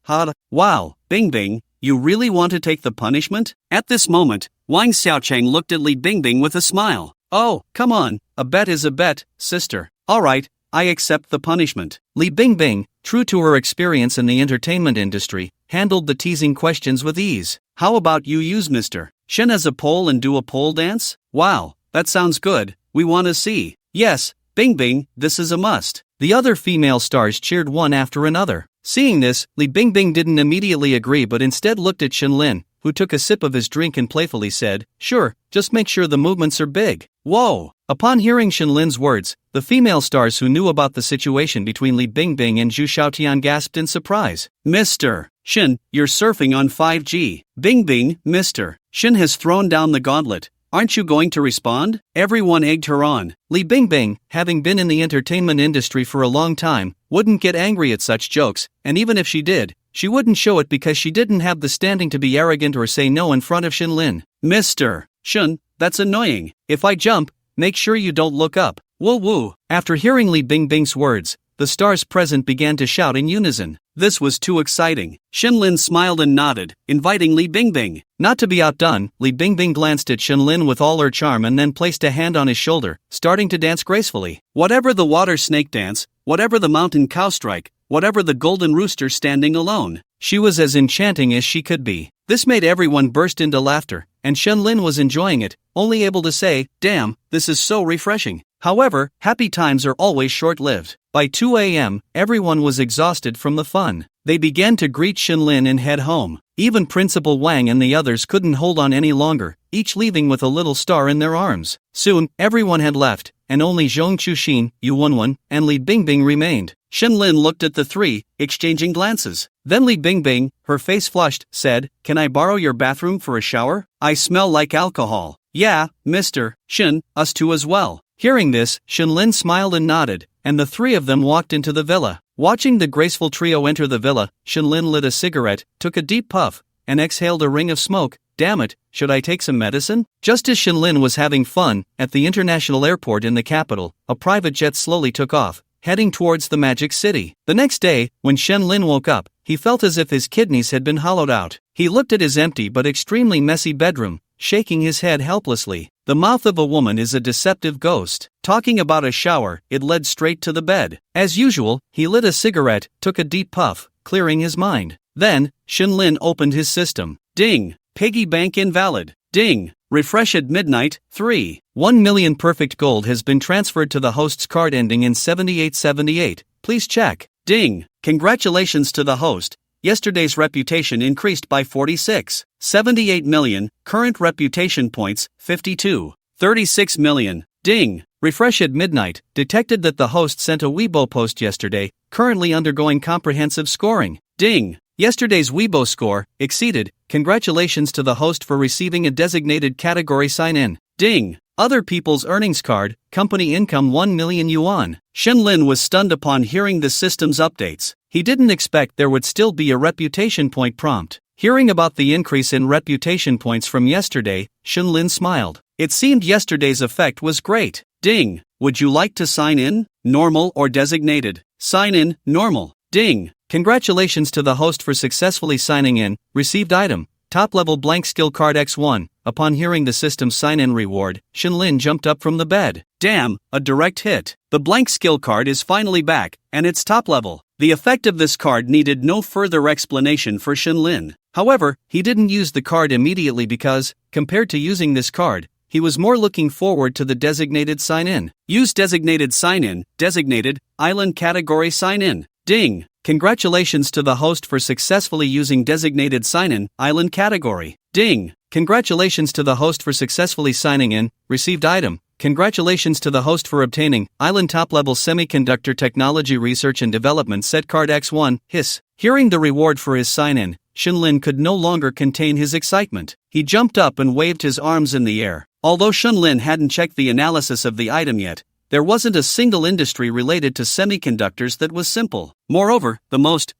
Wow, Bingbing, you really want to take the punishment? At this moment, Wang Xiaocheng looked at Li Bingbing with a smile. Oh, come on, a bet is a bet, sister. Alright, I accept the punishment. Li Bingbing, true to her experience in the entertainment industry, handled the teasing questions with ease. How about you use Mr. Shen as a pole and do a pole dance? Wow, that sounds good. We want to see. Yes, Bingbing, this is a must. The other female stars cheered one after another. Seeing this, Li Bingbing didn't immediately agree but instead looked at Shinlin, who took a sip of his drink and playfully said, sure, just make sure the movements are big. Whoa! Upon hearing Shinlin's words, the female stars who knew about the situation between Li Bingbing and Zhu Xiaotian gasped in surprise. Mr. Shin, you're surfing on 5G. Bingbing, Mr. Shin has thrown down the gauntlet. Aren't you going to respond? Everyone egged her on. Li Bingbing, having been in the entertainment industry for a long time, wouldn't get angry at such jokes, and even if she did, she wouldn't show it because she didn't have the standing to be arrogant or say no in front of Shinlin. Mr. Shin, that's annoying. If I jump, make sure you don't look up. Woo woo. After hearing Li Bingbing's words, the stars present began to shout in unison. This was too exciting. Shinlin smiled and nodded, inviting Li Bingbing. Not to be outdone, Li Bingbing glanced at Shinlin with all her charm and then placed a hand on his shoulder, starting to dance gracefully. Whatever the water snake dance, whatever the mountain cow strike, whatever the golden rooster standing alone. She was as enchanting as she could be. This made everyone burst into laughter, and Shenlin was enjoying it, only able to say, "Damn, this is so refreshing." However, happy times are always short-lived. By 2 a.m., everyone was exhausted from the fun. They began to greet Shenlin and head home. Even Principal Wang and the others couldn't hold on any longer, each leaving with a little star in their arms. Soon, everyone had left, and only Zhong Chuxin, Yu Wenwen, and Li Bingbing remained. Shenlin looked at the three, exchanging glances. Then Li Bingbing, her face flushed, said, "Can I borrow your bathroom for a shower? I smell like alcohol." "Yeah, Mr. Shen, us too as well." Hearing this, Shenlin smiled and nodded, and the three of them walked into the villa. Watching the graceful trio enter the villa, Shenlin lit a cigarette, took a deep puff, and exhaled a ring of smoke. "Damn it, should I take some medicine?" Just as Shenlin was having fun, at the international airport in the capital, a private jet slowly took off, heading towards the Magic City. The next day, when Shenlin woke up, he felt as if his kidneys had been hollowed out. He looked at his empty but extremely messy bedroom, shaking his head helplessly. The mouth of a woman is a deceptive ghost. Talking about a shower, it led straight to the bed. As usual, he lit a cigarette, took a deep puff, clearing his mind. Then, Shenlin opened his system. Ding! Piggy bank invalid. Ding! Refresh at midnight. 1 million perfect gold has been transferred to the host's card ending in 7878. Please check. Ding! Congratulations to the host. Yesterday's reputation increased by 46.78 million, current reputation points, 52.36 million. Ding! Refresh at midnight, detected that the host sent a Weibo post yesterday, currently undergoing comprehensive scoring. Ding! Yesterday's Weibo score exceeded. Congratulations to the host for receiving a designated category sign-in. Ding! Other people's earnings card, company income 1 million yuan. Shenlin was stunned upon hearing the system's updates. He didn't expect there would still be a reputation point prompt. Hearing about the increase in reputation points from yesterday, Shenlin smiled. It seemed yesterday's effect was great. Ding! Would you like to sign in? Normal or designated? Sign in, normal. Ding! Congratulations to the host for successfully signing in. Received item. Top-level blank skill card X1. Upon hearing the system's sign-in reward, Shenlin jumped up from the bed. Damn, a direct hit. The blank skill card is finally back, and it's top-level. The effect of this card needed no further explanation for Shenlin. However, he didn't use the card immediately because, compared to using this card, he was more looking forward to the designated sign-in. Use designated sign-in, designated, island category sign-in. Ding! Congratulations to the host for successfully using designated sign-in, island category. Ding! Congratulations to the host for successfully signing in. Received item. Congratulations to the host for obtaining Island Top-Level Semiconductor Technology Research and Development Set Card X1. Hiss. Hearing the reward for his sign-in, Shenlin could no longer contain his excitement. He jumped up and waved his arms in the air. Although Shenlin hadn't checked the analysis of the item yet, there wasn't a single industry related to semiconductors that was simple. Moreover, the most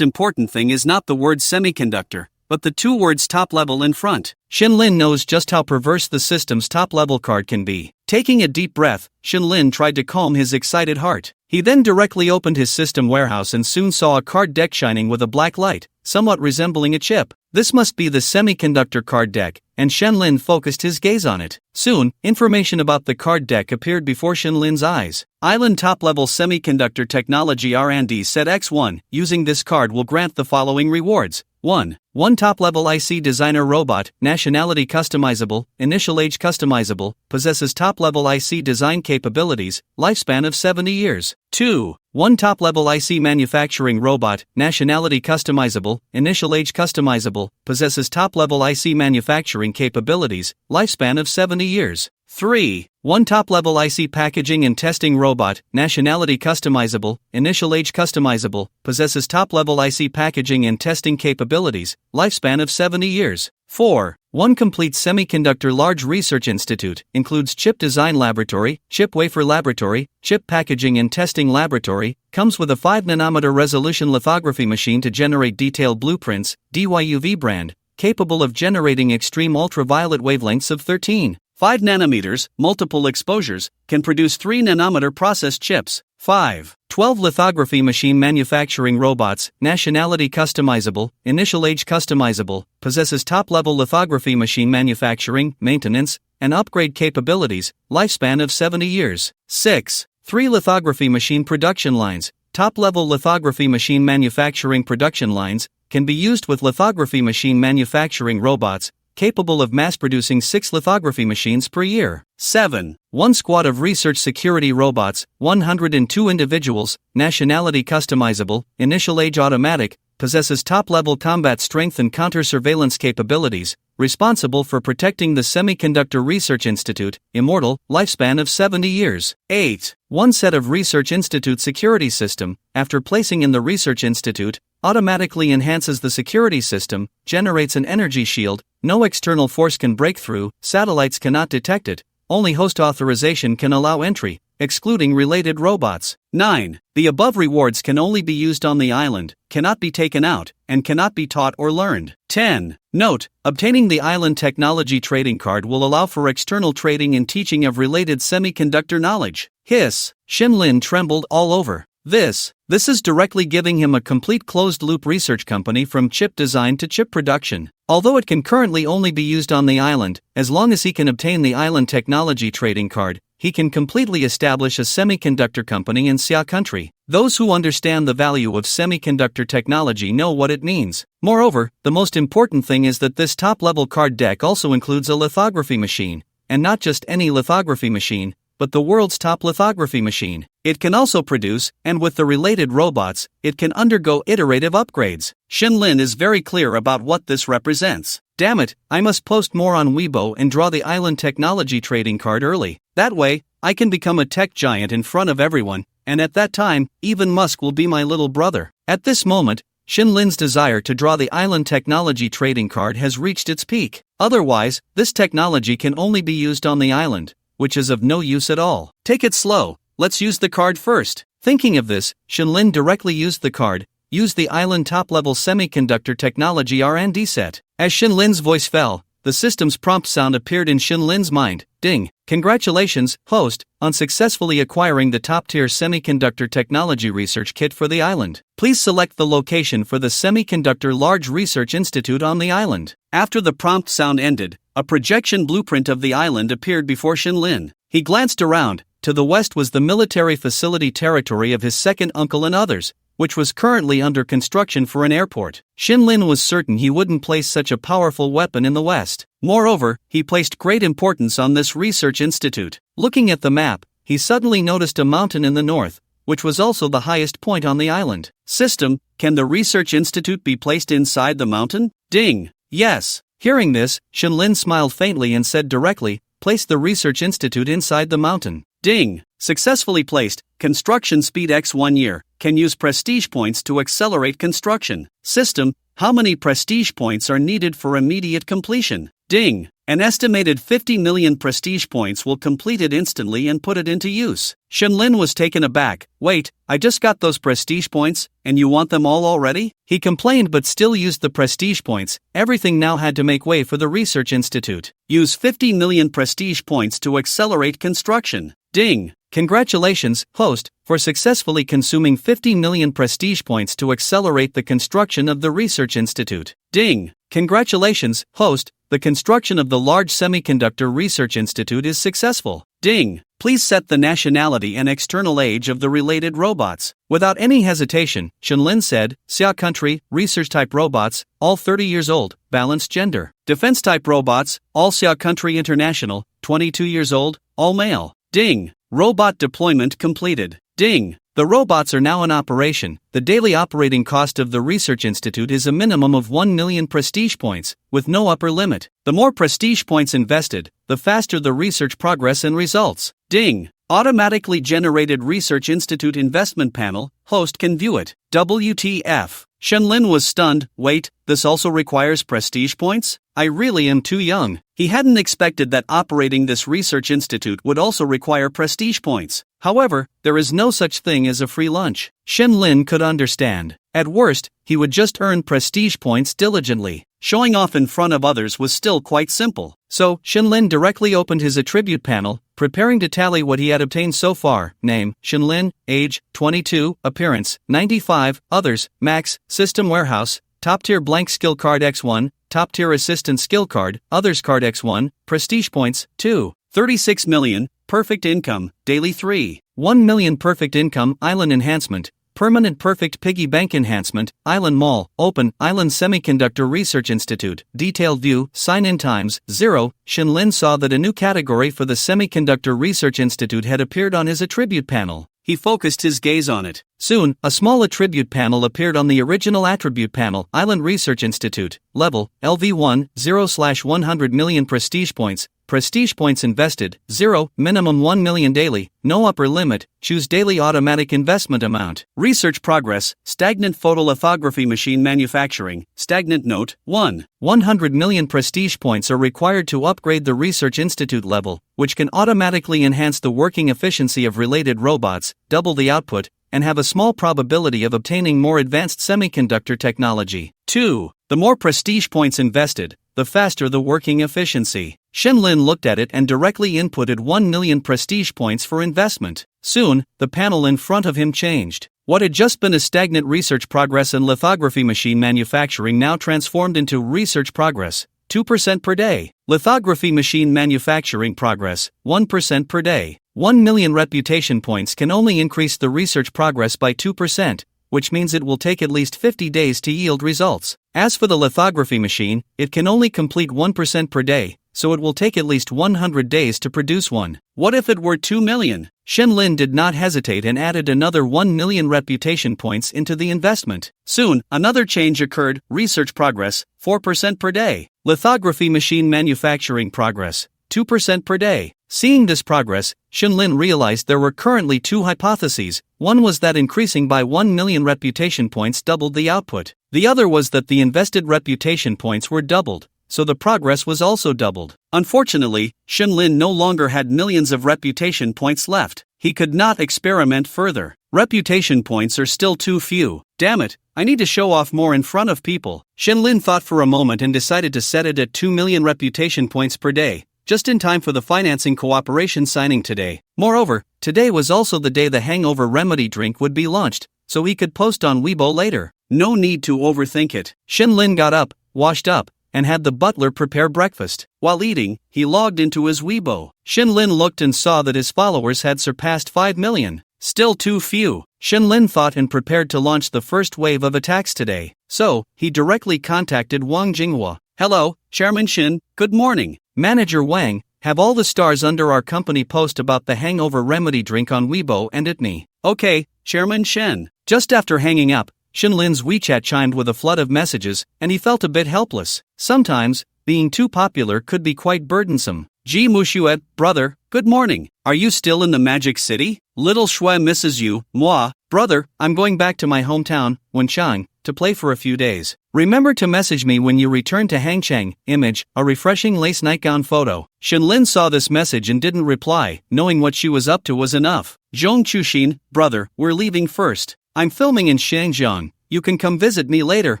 important thing is not the word semiconductor, but the two words top-level in front. Shenlin knows just how perverse the system's top-level card can be. Taking a deep breath, Shenlin tried to calm his excited heart. He then directly opened his system warehouse and soon saw a card deck shining with a black light, somewhat resembling a chip. This must be the semiconductor card deck, and Shenlin focused his gaze on it. Soon, information about the card deck appeared before Shenlin's eyes. Island Top-Level Semiconductor Technology R&D Set X1. Using this card will grant the following rewards. 1 top-level IC designer robot, nationality customizable, initial age customizable, possesses top-level IC design capabilities, lifespan of 70 years. 2 top-level IC manufacturing robot, nationality customizable, initial age customizable, possesses top-level IC manufacturing capabilities, lifespan of 70 years. 3 top-level IC packaging and testing robot, nationality customizable, initial age customizable, possesses top-level IC packaging and testing capabilities, lifespan of 70 years. 4 complete semiconductor large research institute, includes chip design laboratory, chip wafer laboratory, chip packaging and testing laboratory, comes with a 5 nanometer resolution lithography machine to generate detailed blueprints, DYUV brand, capable of generating extreme ultraviolet wavelengths of 13.5 nanometers, multiple exposures, can produce 3 nanometer process chips. 12 lithography machine manufacturing robots, nationality customizable, initial age customizable, possesses top-level lithography machine manufacturing, maintenance, and upgrade capabilities, lifespan of 70 years. 3 lithography machine production lines, top-level lithography machine manufacturing production lines can be used with lithography machine manufacturing robots, capable of mass-producing 6 lithography machines per year. 7. One squad of research security robots, 102 individuals, nationality customizable, initial age automatic, possesses top-level combat strength and counter-surveillance capabilities, responsible for protecting the Semiconductor Research Institute, immortal, lifespan of 70 years. 8. One set of Research Institute security system, after placing in the Research Institute, automatically enhances the security system, generates an energy shield, no external force can break through, satellites cannot detect it, only host authorization can allow entry, excluding related robots. 9. The above rewards can only be used on the island, cannot be taken out, and cannot be taught or learned. 10. Note, obtaining the Island Technology Trading Card will allow for external trading and teaching of related semiconductor knowledge. Hiss. Shin-Lin trembled all over. This is directly giving him a complete closed-loop research company from chip design to chip production. Although it can currently only be used on the island, as long as he can obtain the Island Technology Trading Card, he can completely establish a semiconductor company in Xia country. Those who understand the value of semiconductor technology know what it means. Moreover, the most important thing is that this top-level card deck also includes a lithography machine, and not just any lithography machine, but the world's top lithography machine. It can also produce, and with the related robots, it can undergo iterative upgrades. Shin-Lin is very clear about what this represents. Damn it, I must post more on Weibo and draw the Island Technology Trading Card early. That way, I can become a tech giant in front of everyone, and at that time, even Musk will be my little brother. At this moment, Shin-Lin's desire to draw the Island Technology Trading Card has reached its peak. Otherwise, this technology can only be used on the island, which is of no use at all. Take it slow, let's use the card first. Thinking of this, Shin-Lin directly used the card, used the island top-level semiconductor technology R&D set. As Shin-Lin's voice fell, the system's prompt sound appeared in Shin-Lin's mind. Ding! Congratulations, host, on successfully acquiring the top-tier semiconductor technology research kit for the island. Please select the location for the Semiconductor Large Research Institute on the island. After the prompt sound ended, a projection blueprint of the island appeared before Shin-Lin. He glanced around. To the west was the military facility territory of his second uncle and others, which was currently under construction for an airport. Shin-Lin was certain he wouldn't place such a powerful weapon in the west. Moreover, he placed great importance on this research institute. Looking at the map, he suddenly noticed a mountain in the north, which was also the highest point on the island. System, can the research institute be placed inside the mountain? Ding! Yes. Hearing this, Shin-Lin smiled faintly and said directly, place the research institute inside the mountain. Ding! Successfully placed. Construction speed x 1 year. Can use prestige points to accelerate construction. System, how many prestige points are needed for immediate completion? Ding! An estimated 50 million prestige points will complete it instantly and put it into use. Shin-Lin was taken aback. Wait, I just got those prestige points, and you want them all already? He complained but still used the prestige points. Everything now had to make way for the research institute. Use 50 million prestige points to accelerate construction. Ding! Congratulations, host, for successfully consuming 50 million prestige points to accelerate the construction of the research institute. Ding! Congratulations, host, the construction of the large semiconductor research institute is successful. Ding! Please set the nationality and external age of the related robots. Without any hesitation, Shin-Lin said, Xia country, research-type robots, all 30 years old, balanced gender. Defense-type robots, all Xia country international, 22 years old, all male. Ding! Robot deployment completed. Ding! The robots are now in operation. The daily operating cost of the research institute is a minimum of 1 million prestige points, with no upper limit. The more prestige points invested, the faster the research progress and results. Ding! Automatically generated Research Institute investment panel, host can view it. WTF. Shin-Lin was stunned. Wait, this also requires prestige points? I really am too young. He hadn't expected that operating this research institute would also require prestige points. However, there is no such thing as a free lunch. Shin-Lin could understand. At worst, he would just earn prestige points diligently. Showing off in front of others was still quite simple. So, Shin-Lin directly opened his attribute panel, preparing to tally what he had obtained so far. Name, Shin-Lin, age, 22, appearance, 95, others, max, system warehouse, top-tier blank skill card x1, top-tier assistant skill card, others card x1, prestige points, 2, 36 million, perfect income, daily 3, 1 million perfect income, island enhancement, Permanent Perfect Piggy Bank Enhancement, Island Mall, Open, Island Semiconductor Research Institute, Detailed View, Sign-in Times, 0. Shinlin saw that a new category for the Semiconductor Research Institute had appeared on his attribute panel. He focused his gaze on it. Soon, a small attribute panel appeared on the original attribute panel, Island Research Institute, level, LV1, 0/100 million prestige points invested, 0, minimum 1 million daily, no upper limit, choose daily automatic investment amount. Research progress, stagnant photolithography machine manufacturing, stagnant note, 1. 100 million prestige points are required to upgrade the Research Institute level, which can automatically enhance the working efficiency of related robots, double the output, and have a small probability of obtaining more advanced semiconductor technology. 2. The more prestige points invested, the faster the working efficiency. Shinlin looked at it and directly inputted 1 million prestige points for investment. Soon, the panel in front of him changed. What had just been a stagnant research progress and lithography machine manufacturing now transformed into research progress, 2% per day. Lithography machine manufacturing progress, 1% per day. 1 million reputation points can only increase the research progress by 2%, which means it will take at least 50 days to yield results. As for the lithography machine, it can only complete 1% per day, so it will take at least 100 days to produce one. What if it were 2 million? Shinlin did not hesitate and added another 1 million reputation points into the investment. Soon, another change occurred, research progress, 4% per day. Lithography machine manufacturing progress, 2% per day. Seeing this progress, Shinlin realized there were currently two hypotheses. One was that increasing by 1 million reputation points doubled the output. The other was that the invested reputation points were doubled, so the progress was also doubled. Unfortunately, Shinlin no longer had millions of reputation points left. He could not experiment further. Reputation points are still too few. Damn it, I need to show off more in front of people. Shinlin thought for a moment and decided to set it at 2 million reputation points per day, just in time for the financing cooperation signing today. Moreover, today was also the day the hangover remedy drink would be launched, so he could post on Weibo later. No need to overthink it. Shinlin got up, washed up, and had the butler prepare breakfast. While eating, he logged into his Weibo. Shinlin looked and saw that his followers had surpassed 5 million. Still too few. Shinlin thought and prepared to launch the first wave of attacks today. So, he directly contacted Wang Jinghua. Hello, Chairman Shin, good morning. Manager Wang, have all the stars under our company post about the hangover remedy drink on Weibo and at me. Okay, Chairman Shen. Just after hanging up, Shinlin's WeChat chimed with a flood of messages, and he felt a bit helpless. Sometimes, being too popular could be quite burdensome. Ji Mushuet, brother, good morning. Are you still in the Magic City? Little Shui misses you, moi. Brother, I'm going back to my hometown, Wenchang, to play for a few days. Remember to message me when you return to Hangchang. Image, a refreshing lace nightgown photo. Shinlin saw this message and didn't reply, knowing what she was up to was enough. Zhong Chushin, brother, we're leaving first. I'm filming in Shenzhen. You can come visit me later,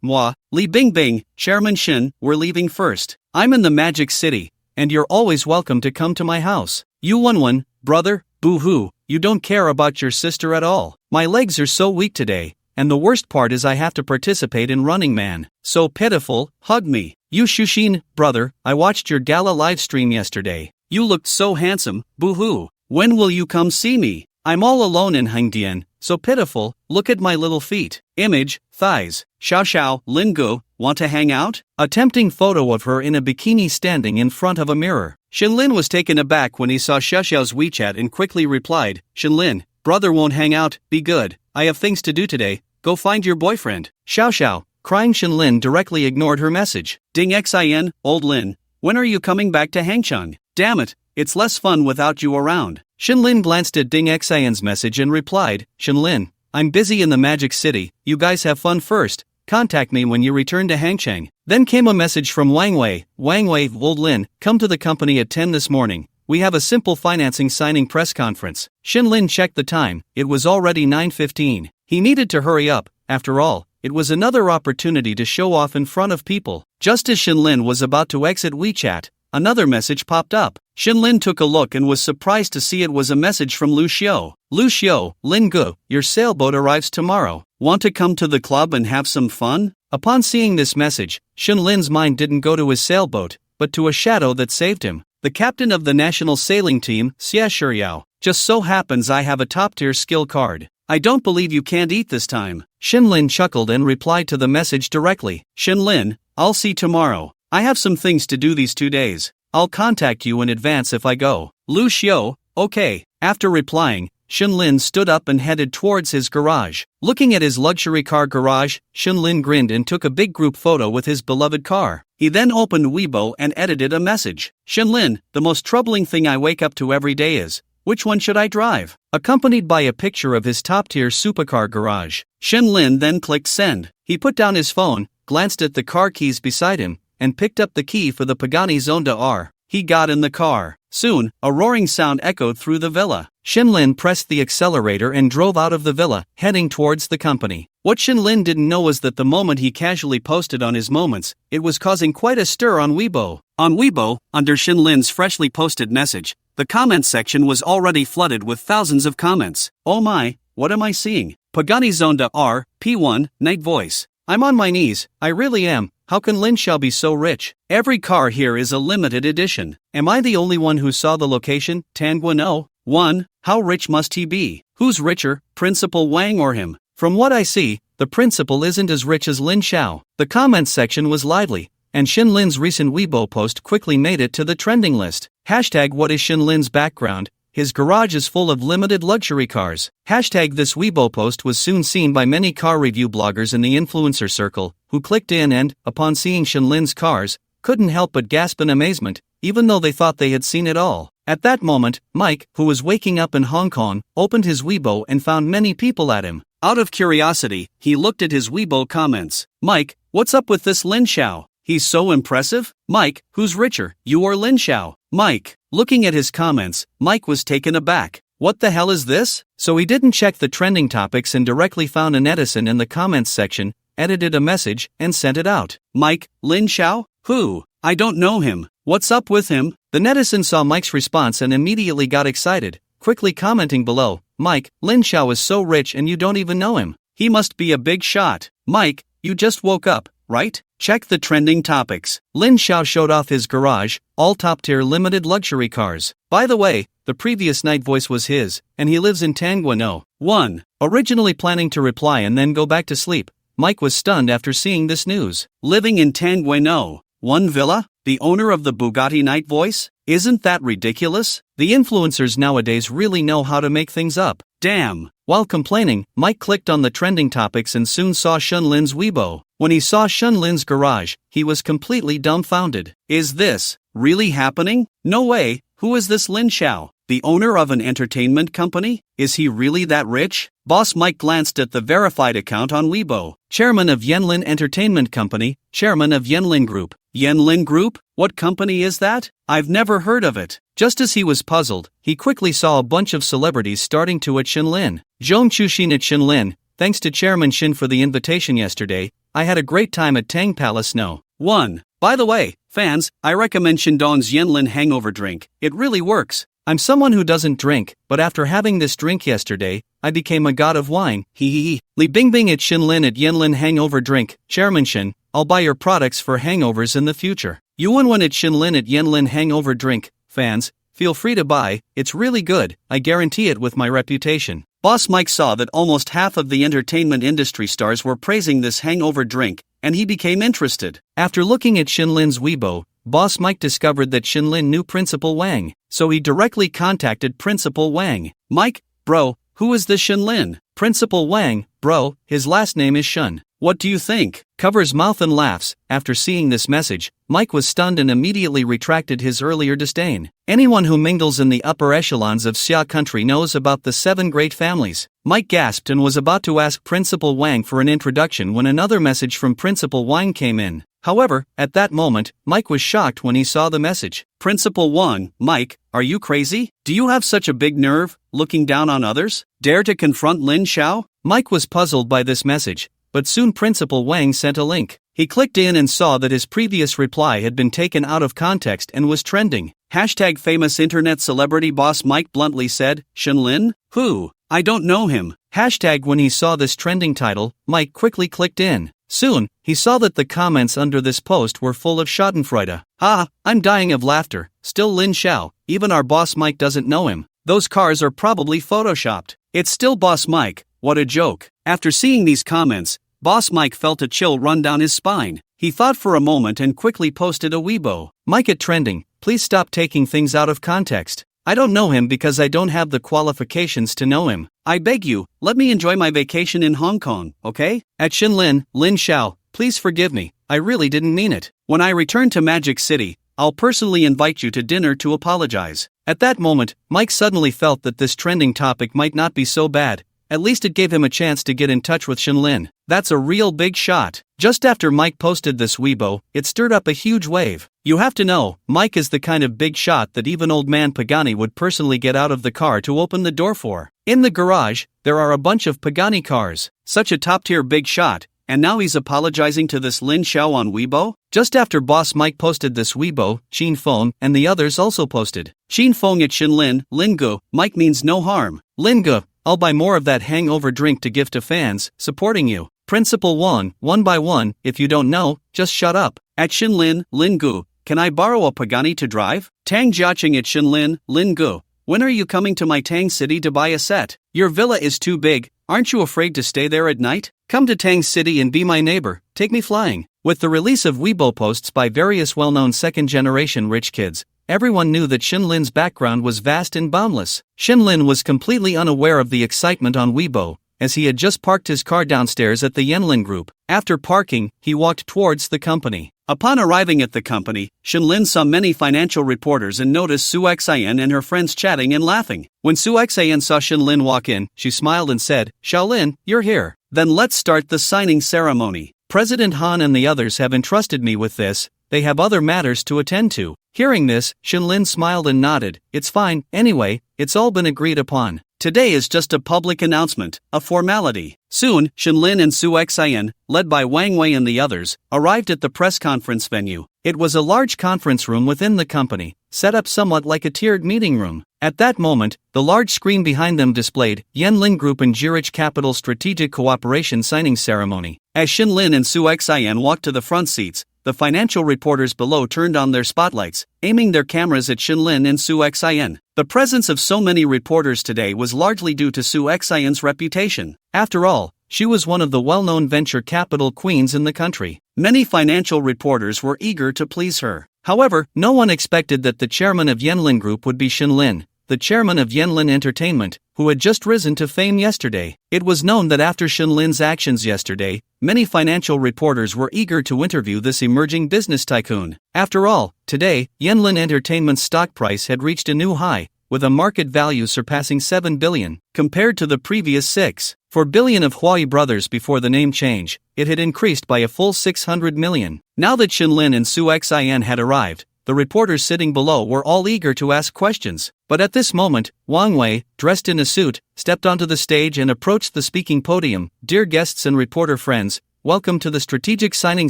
moi. Li Bingbing, Chairman Shin, we're leaving first. I'm in the Magic City, and you're always welcome to come to my house. You Won, brother, boo-hoo, you don't care about your sister at all. My legs are so weak today, and the worst part is I have to participate in Running Man. So pitiful, hug me. You Shushin, brother, I watched your Gala live stream yesterday. You looked so handsome, boo-hoo. When will you come see me? I'm all alone in Hangdian, so pitiful, look at my little feet. Image, thighs. Xiao Xiao, Lingu, want to hang out? A tempting photo of her in a bikini standing in front of a mirror. Shinlin was taken aback when he saw Xiaoxiao's WeChat and quickly replied, Shinlin, brother won't hang out, be good, I have things to do today, go find your boyfriend. Xiaoxiao, crying Shinlin directly ignored her message. Ding xin, old Lin, when are you coming back to Hangchang? Damn it, it's less fun without you around. Shinlin glanced at Ding Xian's message and replied, Shinlin, I'm busy in the Magic City, you guys have fun first, contact me when you return to Hangchang. Then came a message from Wang Wei, old Lin, come to the company at 10 this morning, we have a simple financing signing press conference. Shinlin checked the time, it was already 9:15. He needed to hurry up, after all, it was another opportunity to show off in front of people. Just as Shinlin was about to exit WeChat, another message popped up. Shinlin took a look and was surprised to see it was a message from Lu Xiu. Lu Xiu, Lingu, your sailboat arrives tomorrow. Want to come to the club and have some fun? Upon seeing this message, Shinlin's mind didn't go to his sailboat, but to a shadow that saved him. The captain of the national sailing team, Xia Shiyao. Just so happens I have a top-tier skill card. I don't believe you can't eat this time. Shinlin chuckled and replied to the message directly. Shinlin, I'll see tomorrow. I have some things to do these 2 days. I'll contact you in advance if I go. Lu Xiao, okay. After replying, Shinlin stood up and headed towards his garage. Looking at his luxury car garage, Shinlin grinned and took a big group photo with his beloved car. He then opened Weibo and edited a message. Shinlin, the most troubling thing I wake up to every day is, which one should I drive? Accompanied by a picture of his top-tier supercar garage. Shinlin then clicked send. He put down his phone, glanced at the car keys beside him, and picked up the key for the Pagani Zonda R. He got in the car. Soon, a roaring sound echoed through the villa. Shinlin pressed the accelerator and drove out of the villa, heading towards the company. What Shinlin didn't know was that the moment he casually posted on his moments, it was causing quite a stir on Weibo. On Weibo, under Shinlin's freshly posted message, the comments section was already flooded with thousands of comments. Oh my, what am I seeing? Pagani Zonda R, P1, Night Voice. I'm on my knees, I really am. How can Lin Xiao be so rich? Every car here is a limited edition. Am I the only one who saw the location? Tanguano? 1. How rich must he be? Who's richer, Principal Wang or him? From what I see, the principal isn't as rich as Lin Xiao. The comments section was lively, and Shinlin's recent Weibo post quickly made it to the trending list. Hashtag what is Shinlin's background? His garage is full of limited luxury cars. Hashtag this Weibo post was soon seen by many car review bloggers in the influencer circle, who clicked in and, upon seeing Shinlin's cars, couldn't help but gasp in amazement, even though they thought they had seen it all. At that moment, Mike, who was waking up in Hong Kong, opened his Weibo and found many people at him. Out of curiosity, he looked at his Weibo comments. Mike, what's up with this Lin Xiao? He's so impressive? Mike, who's richer, you or Lin Xiao? Mike. Looking at his comments, Mike was taken aback. What the hell is this? So he didn't check the trending topics and directly found a netizen in the comments section, edited a message, and sent it out. Mike, Lin Xiao? Who? I don't know him. What's up with him? The netizen saw Mike's response and immediately got excited, quickly commenting below, Mike, Lin Xiao is so rich and you don't even know him. He must be a big shot. Mike, you just woke up, right? Check the trending topics. Lin Xiao showed off his garage, all top-tier limited luxury cars. By the way, the previous Night Voice was his, and he lives in Tanguano. 1. Originally planning to reply and then go back to sleep, Mike was stunned after seeing this news. Living in Tanguano, 1 villa? The owner of the Bugatti Night Voice? Isn't that ridiculous? The influencers nowadays really know how to make things up. Damn. While complaining, Mike clicked on the trending topics and soon saw Shinlin's Weibo. When he saw Shinlin's garage, he was completely dumbfounded. Is this really happening? No way. Who is this Lin Xiao? The owner of an entertainment company? Is he really that rich? Boss Mike glanced at the verified account on Weibo. Chairman of Yenlin Entertainment Company, Chairman of Yenlin Group. Yenlin Group? What company is that? I've never heard of it. Just as he was puzzled, he quickly saw a bunch of celebrities starting to at Shinlin. Zhong Chushin at Shinlin, thanks to Chairman Shin for the invitation yesterday, I had a great time at Tang Palace No. 1. By the way, fans, I recommend Shindong's Yenlin hangover drink. It really works. I'm someone who doesn't drink, but after having this drink yesterday, I became a god of wine. Hee. Li Bingbing at Shinlin at Yenlin hangover drink. Chairman Shin, I'll buy your products for hangovers in the future. Yuan at Shinlin at Yenlin hangover drink. Fans, feel free to buy, it's really good, I guarantee it with my reputation. Boss Mike saw that almost half of the entertainment industry stars were praising this hangover drink, and he became interested. After looking at Shinlin's Weibo, Boss Mike discovered that Shinlin knew Principal Wang, so he directly contacted Principal Wang. Mike, bro, who is this Shinlin? Principal Wang, bro, his last name is Shun. What do you think? Covers mouth and laughs. After seeing this message, Mike was stunned and immediately retracted his earlier disdain. Anyone who mingles in the upper echelons of Xia country knows about the 7 great families. Mike gasped and was about to ask Principal Wang for an introduction when another message from Principal Wang came in. However, at that moment, Mike was shocked when he saw the message. Principal Wang, Mike, are you crazy? Do you have such a big nerve, looking down on others? Dare to confront Lin Xiao? Mike was puzzled by this message, but soon Principal Wang sent a link. He clicked in and saw that his previous reply had been taken out of context and was trending. Hashtag famous internet celebrity boss Mike bluntly said, Shinlin? Who? I don't know him. Hashtag when he saw this trending title, Mike quickly clicked in. Soon, he saw that the comments under this post were full of schadenfreude. Ha, I'm dying of laughter. Still Lin Xiao, even our boss Mike doesn't know him. Those cars are probably photoshopped. It's still boss Mike. what a joke. After seeing these comments, Boss Mike felt a chill run down his spine. He thought for a moment and quickly posted a Weibo. Mike at trending, please stop taking things out of context. I don't know him because I don't have the qualifications to know him. I beg you, let me enjoy my vacation in Hong Kong, okay? At Lin Xiao, please forgive me, I really didn't mean it. When I return to Magic City, I'll personally invite you to dinner to apologize. At that moment, Mike suddenly felt that this trending topic might not be so bad. At least it gave him a chance to get in touch with Lin. That's a real big shot. Just after Mike posted this Weibo, it stirred up a huge wave. You have to know, Mike is the kind of big shot that even old man Pagani would personally get out of the car to open the door for. In the garage, there are a bunch of Pagani cars. Such a top-tier big shot, and now he's apologizing to this Lin Xiao on Weibo? Just after Boss Mike posted this Weibo, Xin Feng and the others also posted. Xin Feng at Lin Gu, Mike means no harm. Lin Gu, I'll buy more of that hangover drink to give to fans, supporting you. Principle 1, 1 by 1, if you don't know, just shut up. At Lin Gu, can I borrow a Pagani to drive? Tang Jiaqing at Lin Gu, when are you coming to my Tang City to buy a set? Your villa is too big, aren't you afraid to stay there at night? Come to Tang City and be my neighbor, take me flying. With the release of Weibo posts by various well-known second-generation rich kids, everyone knew that Lin's background was vast and boundless. Lin was completely unaware of the excitement on Weibo, as he had just parked his car downstairs at the Yanlin Group. After parking, he walked towards the company. Upon arriving at the company, Lin saw many financial reporters and noticed Su Xian and her friends chatting and laughing. When Su Xian saw Lin walk in, she smiled and said, Xiaolin, you're here. Then let's start the signing ceremony. President Han and the others have entrusted me with this, they have other matters to attend to. Hearing this, Lin smiled and nodded, it's fine, anyway, it's all been agreed upon. Today is just a public announcement, a formality. Soon, Lin and Su Xian, led by Wang Wei and the others, arrived at the press conference venue. It was a large conference room within the company, set up somewhat like a tiered meeting room. At that moment, the large screen behind them displayed Yanlin Group and Zurich Capital Strategic Cooperation signing ceremony. As Lin and Su Xian walked to the front seats, the financial reporters below turned on their spotlights, aiming their cameras at Lin and Su Xian. The presence of so many reporters today was largely due to Su Xian's reputation. After all, she was one of the well-known venture capital queens in the country. Many financial reporters were eager to please her. However, no one expected that the chairman of Yanlin Group would be Lin, the chairman of Yanlin Entertainment, who had just risen to fame yesterday. It was known that after Lin's actions yesterday, many financial reporters were eager to interview this emerging business tycoon. After all, today, Yanlin Entertainment's stock price had reached a new high, with a market value surpassing 7 billion, compared to the previous 6.4 billion of Huai Brothers before the name change. It had increased by a full 600 million. Now that Lin and Su Xian had arrived, the reporters sitting below were all eager to ask questions. But at this moment, Wang Wei, dressed in a suit, stepped onto the stage and approached the speaking podium. Dear guests and reporter friends, welcome to the strategic signing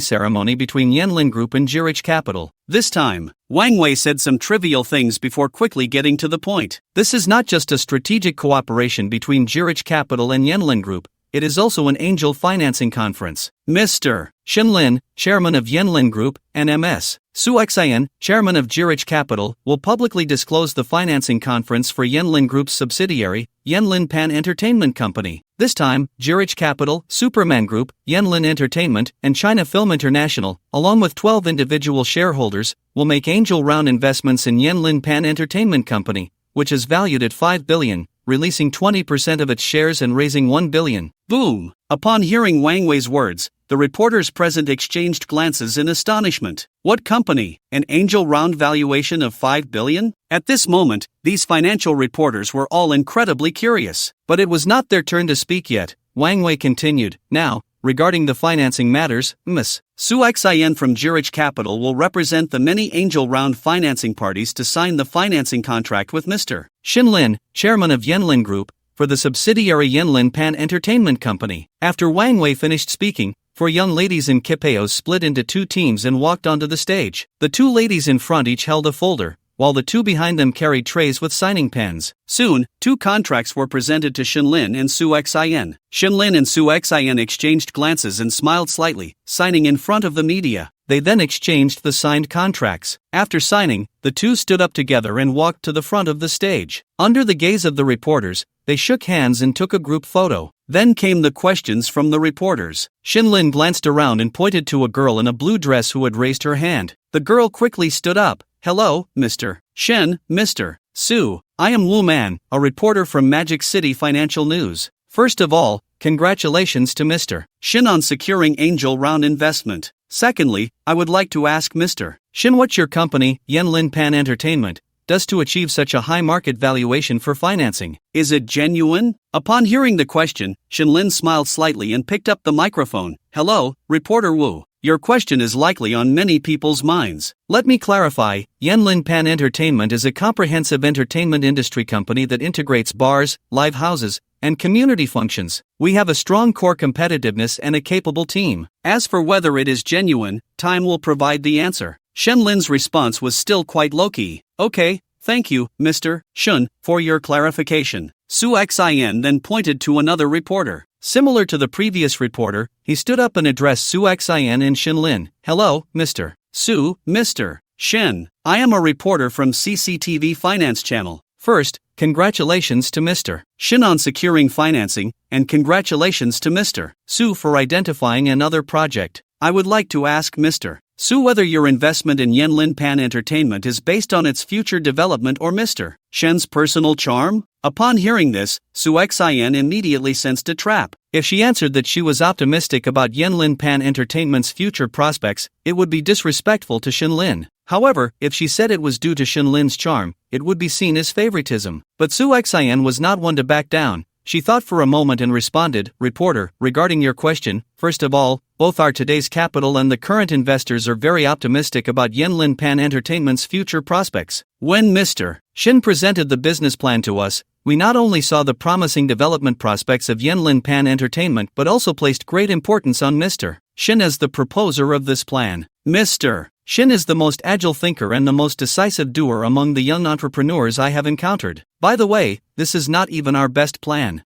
ceremony between Yanlin Group and Zurich Capital. This time, Wang Wei said some trivial things before quickly getting to the point. This is not just a strategic cooperation between Zurich Capital and Yanlin Group, it is also an angel financing conference. Mr. Lin, chairman of Yanlin Group, and Ms. Su Xian, chairman of Zurich Capital, will publicly disclose the financing conference for Yanlin Group's subsidiary, Yanlin Pan Entertainment Company. This time, Zurich Capital, Superman Group, Yanlin Entertainment, and China Film International, along with 12 individual shareholders, will make angel round investments in Yanlin Pan Entertainment Company, which is valued at 5 billion, releasing 20% of its shares and raising 1 billion. Boom! Upon hearing Wang Wei's words, the reporters present exchanged glances in astonishment. What company? An angel round valuation of 5 billion? At this moment, these financial reporters were all incredibly curious. But it was not their turn to speak yet. Wang Wei continued, now, regarding the financing matters, Ms. Su Xian from Zurich Capital will represent the many angel round financing parties to sign the financing contract with Mr. Lin, chairman of Yanlin Group, for the subsidiary Yanlin Pan Entertainment Company. After Wang Wei finished speaking, 4 young ladies in kipeos split into 2 teams and walked onto the stage. The 2 ladies in front each held a folder, while the 2 behind them carried trays with signing pens. Soon, 2 contracts were presented to Lin and Su Xian. Lin and Su Xian exchanged glances and smiled slightly, signing in front of the media. They then exchanged the signed contracts. After signing, the two stood up together and walked to the front of the stage. Under the gaze of the reporters, they shook hands and took a group photo. Then came the questions from the reporters. Shinlin glanced around and pointed to a girl in a blue dress who had raised her hand. The girl quickly stood up. "Hello, Mr. Shin, Mr. Su. I am Wu Man, a reporter from Magic City Financial News. First of all, congratulations to Mr. Shin on securing angel round investment. Secondly, I would like to ask Mr. Shin what your company, Yanlin Pan Entertainment, does to achieve such a high market valuation for financing. Is it genuine?" Upon hearing the question, Shinlin smiled slightly and picked up the microphone. "Hello, Reporter Wu. Your question is likely on many people's minds. Let me clarify, Yanlin Pan Entertainment is a comprehensive entertainment industry company that integrates bars, live houses, and community functions. We have a strong core competitiveness and a capable team. As for whether it is genuine, time will provide the answer." Shenlin's response was still quite low-key. "Okay, thank you, Mr. Shun, for your clarification." Su Xin then pointed to another reporter. Similar to the previous reporter, he stood up and addressed Su Xin and Shinlin. "Hello, Mr. Su, Mr. Shin. I am a reporter from CCTV Finance Channel. First, congratulations to Mr. Shin on securing financing, and congratulations to Mr. Su for identifying another project. I would like to ask Mr. Su whether your investment in Yanlin Pan Entertainment is based on its future development or Mr. Shen's personal charm?" Upon hearing this, Su Xin immediately sensed a trap. If she answered that she was optimistic about Yanlin Pan Entertainment's future prospects, it would be disrespectful to Shinlin. However, if she said it was due to Shinlin's charm, it would be seen as favoritism. But Su Xin was not one to back down. She thought for a moment and responded, "Reporter, regarding your question, first of all, both our today's capital and the current investors are very optimistic about Yanlin Pan Entertainment's future prospects. When Mr. Shin presented the business plan to us, we not only saw the promising development prospects of Yanlin Pan Entertainment but also placed great importance on Mr. Shin as the proposer of this plan. Mr. Shin is the most agile thinker and the most decisive doer among the young entrepreneurs I have encountered. By the way, this is not even our best plan."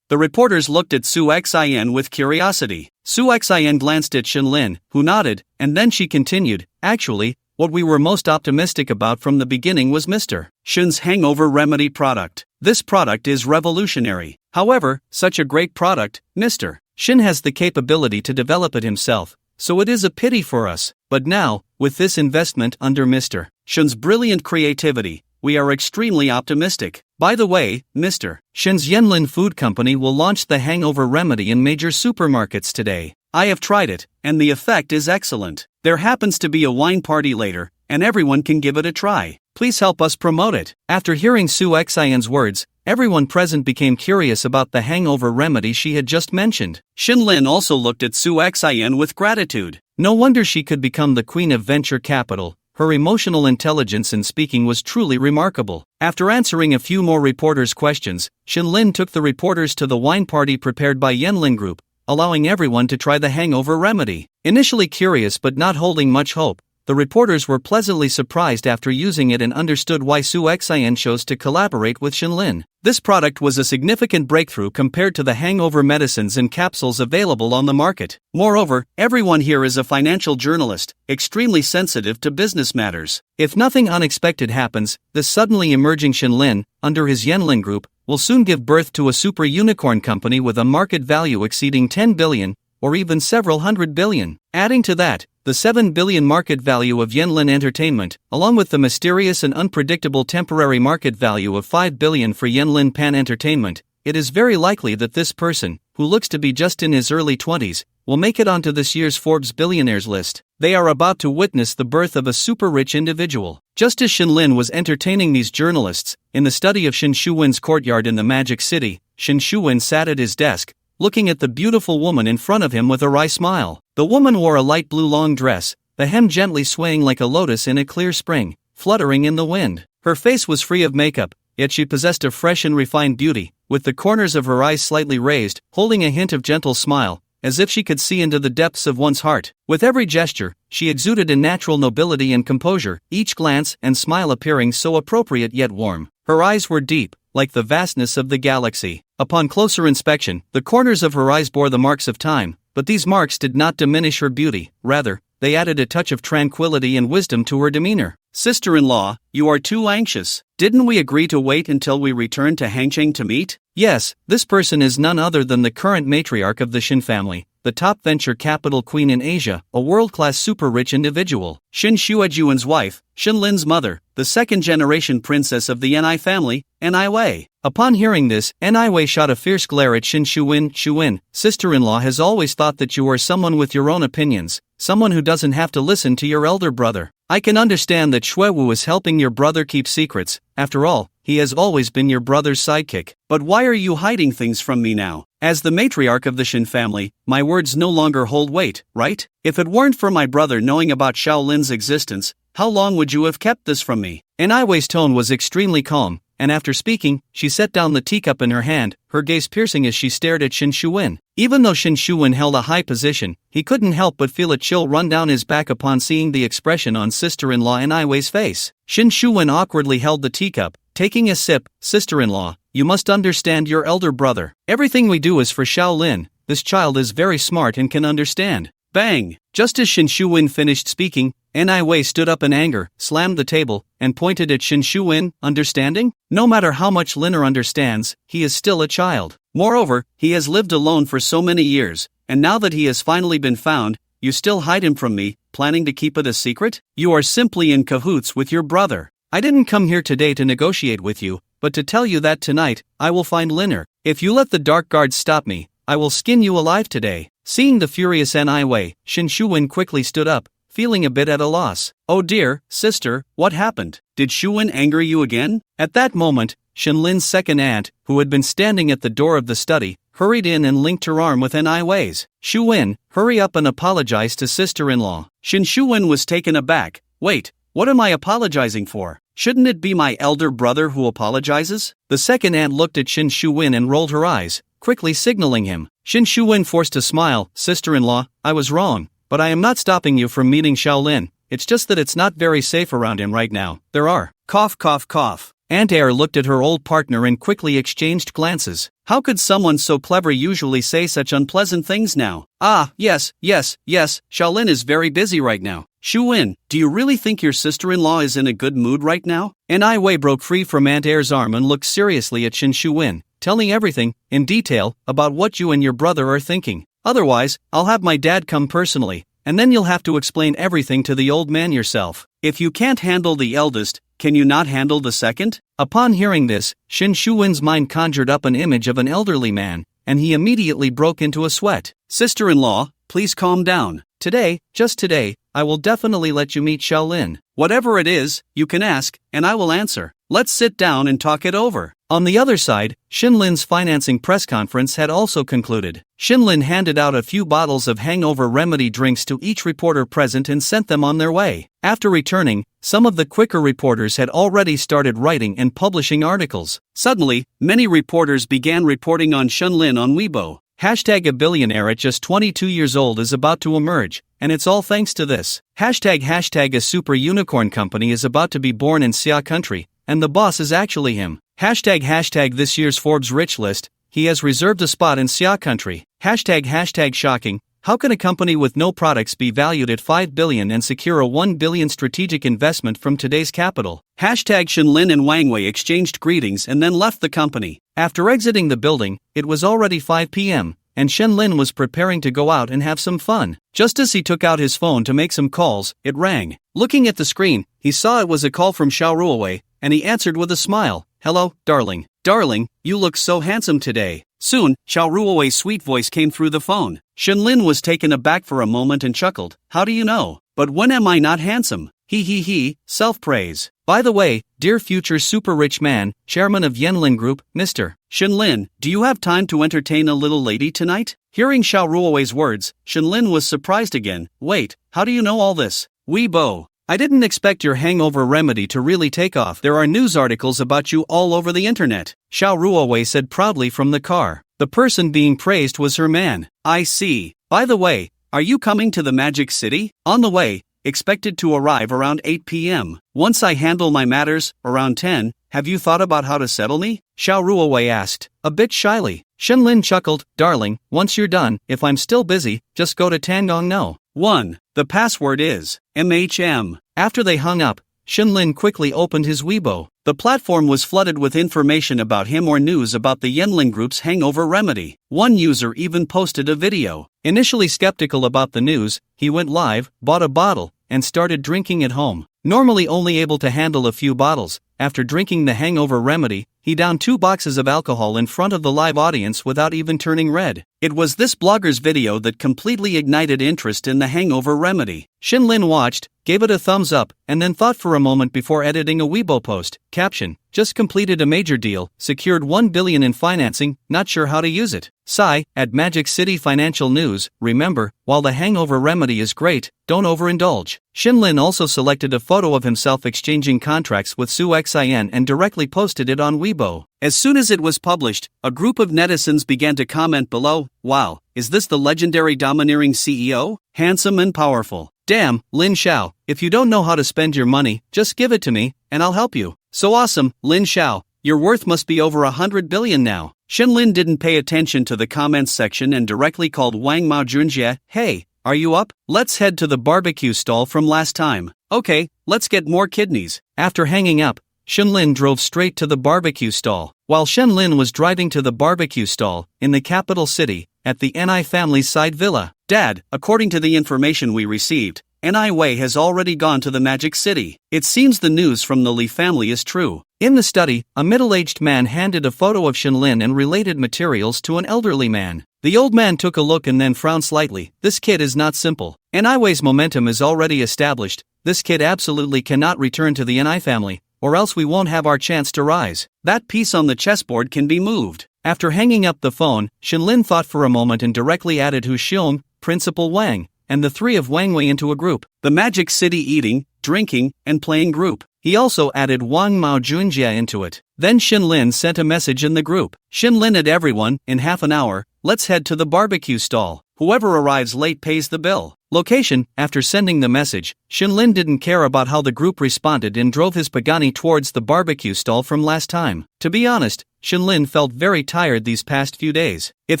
The reporters looked at Su Xin with curiosity. Su Xin glanced at Shinlin, who nodded, and then she continued, "Actually, what we were most optimistic about from the beginning was Mr. Shin's hangover remedy product. This product is revolutionary. However, such a great product, Mr. Shin has the capability to develop it himself, so it is a pity for us. But now, with this investment under Mr. Shin's brilliant creativity, we are extremely optimistic. By the way, Mr. Shin's Yanlin Food Company will launch the hangover remedy in major supermarkets today. I have tried it, and the effect is excellent. There happens to be a wine party later, and everyone can give it a try. Please help us promote it." After hearing Su Xin's words, everyone present became curious about the hangover remedy she had just mentioned. Shinlin also looked at Su Xin with gratitude. No wonder she could become the queen of venture capital. Her emotional intelligence in speaking was truly remarkable. After answering a few more reporters' questions, Shinlin took the reporters to the wine party prepared by Yanlin Group, allowing everyone to try the hangover remedy. Initially curious but not holding much hope, the reporters were pleasantly surprised after using it and understood why Su Xin chose to collaborate with Shinlin. This product was a significant breakthrough compared to the hangover medicines and capsules available on the market. Moreover, everyone here is a financial journalist, extremely sensitive to business matters. If nothing unexpected happens, the suddenly emerging Shinlin, under his Yanlin Group, will soon give birth to a super unicorn company with a market value exceeding 10 billion, or even several hundred billion. Adding to that, the 7 billion market value of Yanlin Entertainment, along with the mysterious and unpredictable temporary market value of 5 billion for Yanlin Pan Entertainment, it is very likely that this person, who looks to be just in his early 20s, will make it onto this year's Forbes billionaires list. They are about to witness the birth of a super-rich individual. Just as Shinlin was entertaining these journalists, in the study of Shin Shuwen's courtyard in the Magic City, Shin Shuwen sat at his desk, looking at the beautiful woman in front of him with a wry smile. The woman wore a light blue long dress, the hem gently swaying like a lotus in a clear spring, fluttering in the wind. Her face was free of makeup, yet she possessed a fresh and refined beauty, with the corners of her eyes slightly raised, holding a hint of gentle smile, as if she could see into the depths of one's heart. With every gesture, she exuded a natural nobility and composure, each glance and smile appearing so appropriate yet warm. Her eyes were deep, like the vastness of the galaxy. Upon closer inspection, the corners of her eyes bore the marks of time, but these marks did not diminish her beauty, rather, they they added a touch of tranquility and wisdom to her demeanor. Sister-in-law, you are too anxious. Didn't we agree to wait until we return to Hangzhou to meet? Yes, this person is none other than the current matriarch of the Shin family, the top venture capital queen in Asia, a world-class super-rich individual. Shin Shuejuan's wife, Shin Lin's mother, the second-generation princess of the Ni family, Ni Wei. Upon hearing this, Ni Wei shot a fierce glare at Shin Shuwen. Shuwen, sister-in-law has always thought that you are someone with your own opinions, someone who doesn't have to listen to your elder brother. I can understand that Shuewu is helping your brother keep secrets. After all, he has always been your brother's sidekick. But why are you hiding things from me now? As the matriarch of the Shin family, my words no longer hold weight, right? If it weren't for my brother knowing about Shaolin's existence, how long would you have kept this from me? Ni Wei's tone was extremely calm, and after speaking, she set down the teacup in her hand, her gaze piercing as she stared at Shin Shuwen. Even though Shin Shuwen held a high position, he couldn't help but feel a chill run down his back upon seeing the expression on sister-in-law Ni Wei's face. Shin Shuwen awkwardly held the teacup, taking a sip. Sister-in-law, you must understand your elder brother. Everything we do is for Shaolin. This child is very smart and can understand. Bang! Just as Shin Shuwen finished speaking, Ni Wei stood up in anger, slammed the table, and pointed at Shin Shuwen. Understanding? No matter how much Liner understands, he is still a child. Moreover, he has lived alone for so many years, and now that he has finally been found, you still hide him from me, planning to keep it a secret? You are simply in cahoots with your brother. I didn't come here today to negotiate with you, but to tell you that tonight, I will find Liner. If you let the Dark Guards stop me, I will skin you alive today. Seeing the furious Ni Wei, Shin Shuwen quickly stood up, feeling a bit at a loss. Oh dear, sister, what happened? Did Shuwen anger you again? At that moment, Shin Lin's second aunt, who had been standing at the door of the study, hurried in and linked her arm with Ni Wei's. Shuwen, hurry up and apologize to sister-in-law. Shin Shuwen was taken aback. Wait, what am I apologizing for? Shouldn't it be my elder brother who apologizes? The second aunt looked at Shin Shuwen and rolled her eyes, quickly signaling him. Shin Shuwen forced a smile. Sister-in-law, I was wrong, but I am not stopping you from meeting Shaolin. It's just that it's not very safe around him right now. There are. Cough, cough, cough. Aunt Air looked at her old partner and quickly exchanged glances. How could someone so clever usually say such unpleasant things now? Ah, yes, Shaolin is very busy right now. Shuwen, do you really think your sister-in-law is in a good mood right now? Ni Wei broke free from Aunt Air's arm and looked seriously at Shin Shuwen, telling everything, in detail, about what you and your brother are thinking. Otherwise, I'll have my dad come personally, and then you'll have to explain everything to the old man yourself. If you can't handle the eldest, can you not handle the second? Upon hearing this, Shin Shuwen's mind conjured up an image of an elderly man, and he immediately broke into a sweat. Sister-in-law, please calm down. Today, just today, I will definitely let you meet Shaolin. Whatever it is, you can ask, and I will answer. Let's sit down and talk it over. On the other side, Shin Lin's financing press conference had also concluded. Shin Lin handed out a few bottles of hangover remedy drinks to each reporter present and sent them on their way. After returning, some of the quicker reporters had already started writing and publishing articles. Suddenly, many reporters began reporting on Shin Lin on Weibo. Hashtag a billionaire at just 22 years old is about to emerge, and it's all thanks to this. Hashtag a super unicorn company is about to be born in Xia country, and the boss is actually him. Hashtag this year's Forbes rich list, he has reserved a spot in Xia country. Hashtag shocking, how can a company with no products be valued at 5 billion and secure a 1 billion strategic investment from today's capital? Hashtag Shin Lin and Wang Wei exchanged greetings and then left the company. After exiting the building, it was already 5 p.m., and Shin Lin was preparing to go out and have some fun. Just as he took out his phone to make some calls, it rang. Looking at the screen, he saw it was a call from Xiao Ruowei, and he answered with a smile. Hello, darling. Darling, you look so handsome today. Soon, Xiao Ruowei's sweet voice came through the phone. Shin Lin was taken aback for a moment and chuckled. How do you know? But when am I not handsome? He, self-praise. By the way, dear future super-rich man, chairman of Yanlin Group, Mr. Shin Lin, do you have time to entertain a little lady tonight? Hearing Xiao Ruowei's words, Shin Lin was surprised again. Wait, how do you know all this? Weibo. I didn't expect your hangover remedy to really take off. There are news articles about you all over the internet, Xiao Ruowei said proudly from the car. The person being praised was her man. I see. By the way, are you coming to the Magic City? On the way, expected to arrive around 8 p.m. Once I handle my matters, around 10, have you thought about how to settle me? Xiao Ruowei asked, a bit shyly. Shenlin chuckled, darling, once you're done, if I'm still busy, just go to Tangong No. 1. The password is MHM. After they hung up, Shenlin quickly opened his Weibo. The platform was flooded with information about him or news about the Yenling Group's hangover remedy. One user even posted a video. Initially skeptical about the news, he went live, bought a bottle, and started drinking at home. Normally only able to handle a few bottles, after drinking the hangover remedy, he downed 2 boxes of alcohol in front of the live audience without even turning red. It was this blogger's video that completely ignited interest in the hangover remedy. Shenlin watched, gave it a thumbs up, and then thought for a moment before editing a Weibo post. Caption: just completed a major deal, secured 1 billion in financing, not sure how to use it. Sigh, at Magic City Financial News, remember, while the hangover remedy is great, don't overindulge. Shenlin also selected a photo of himself exchanging contracts with Su Xin and directly posted it on Weibo. As soon as it was published, a group of netizens began to comment below, "Wow, is this the legendary domineering CEO? Handsome and powerful. Damn, Lin Xiao, if you don't know how to spend your money, just give it to me, and I'll help you. So awesome, Lin Xiao, your worth must be over 100 billion now." Shenlin didn't pay attention to the comments section and directly called Wang Mao Junjie. "Hey, are you up? Let's head to the barbecue stall from last time." "Okay, let's get more kidneys." After hanging up, Shenlin drove straight to the barbecue stall. While Shenlin was driving to the barbecue stall, in the capital city, at the Ni family's side villa. "Dad, according to the information we received, Ni Wei has already gone to the Magic City. It seems the news from the Li family is true." In the study, a middle-aged man handed a photo of Shenlin and related materials to an elderly man. The old man took a look and then frowned slightly. "This kid is not simple. Ni Wei's momentum is already established. This kid absolutely cannot return to the Ni family, or else we won't have our chance to rise. That piece on the chessboard can be moved." After hanging up the phone, Shenlin thought for a moment and directly added Hu Xiong, Principal Wang, and the 3 of Wang Wei into a group. The Magic City eating, drinking, and playing group. He also added Wang Mao Junjie into it. Then Shenlin sent a message in the group. "Shenlin at everyone, in half an hour, let's head to the barbecue stall. Whoever arrives late pays the bill." Location. After sending the message, Shenlin didn't care about how the group responded and drove his Pagani towards the barbecue stall from last time. To be honest, Shenlin felt very tired these past few days. If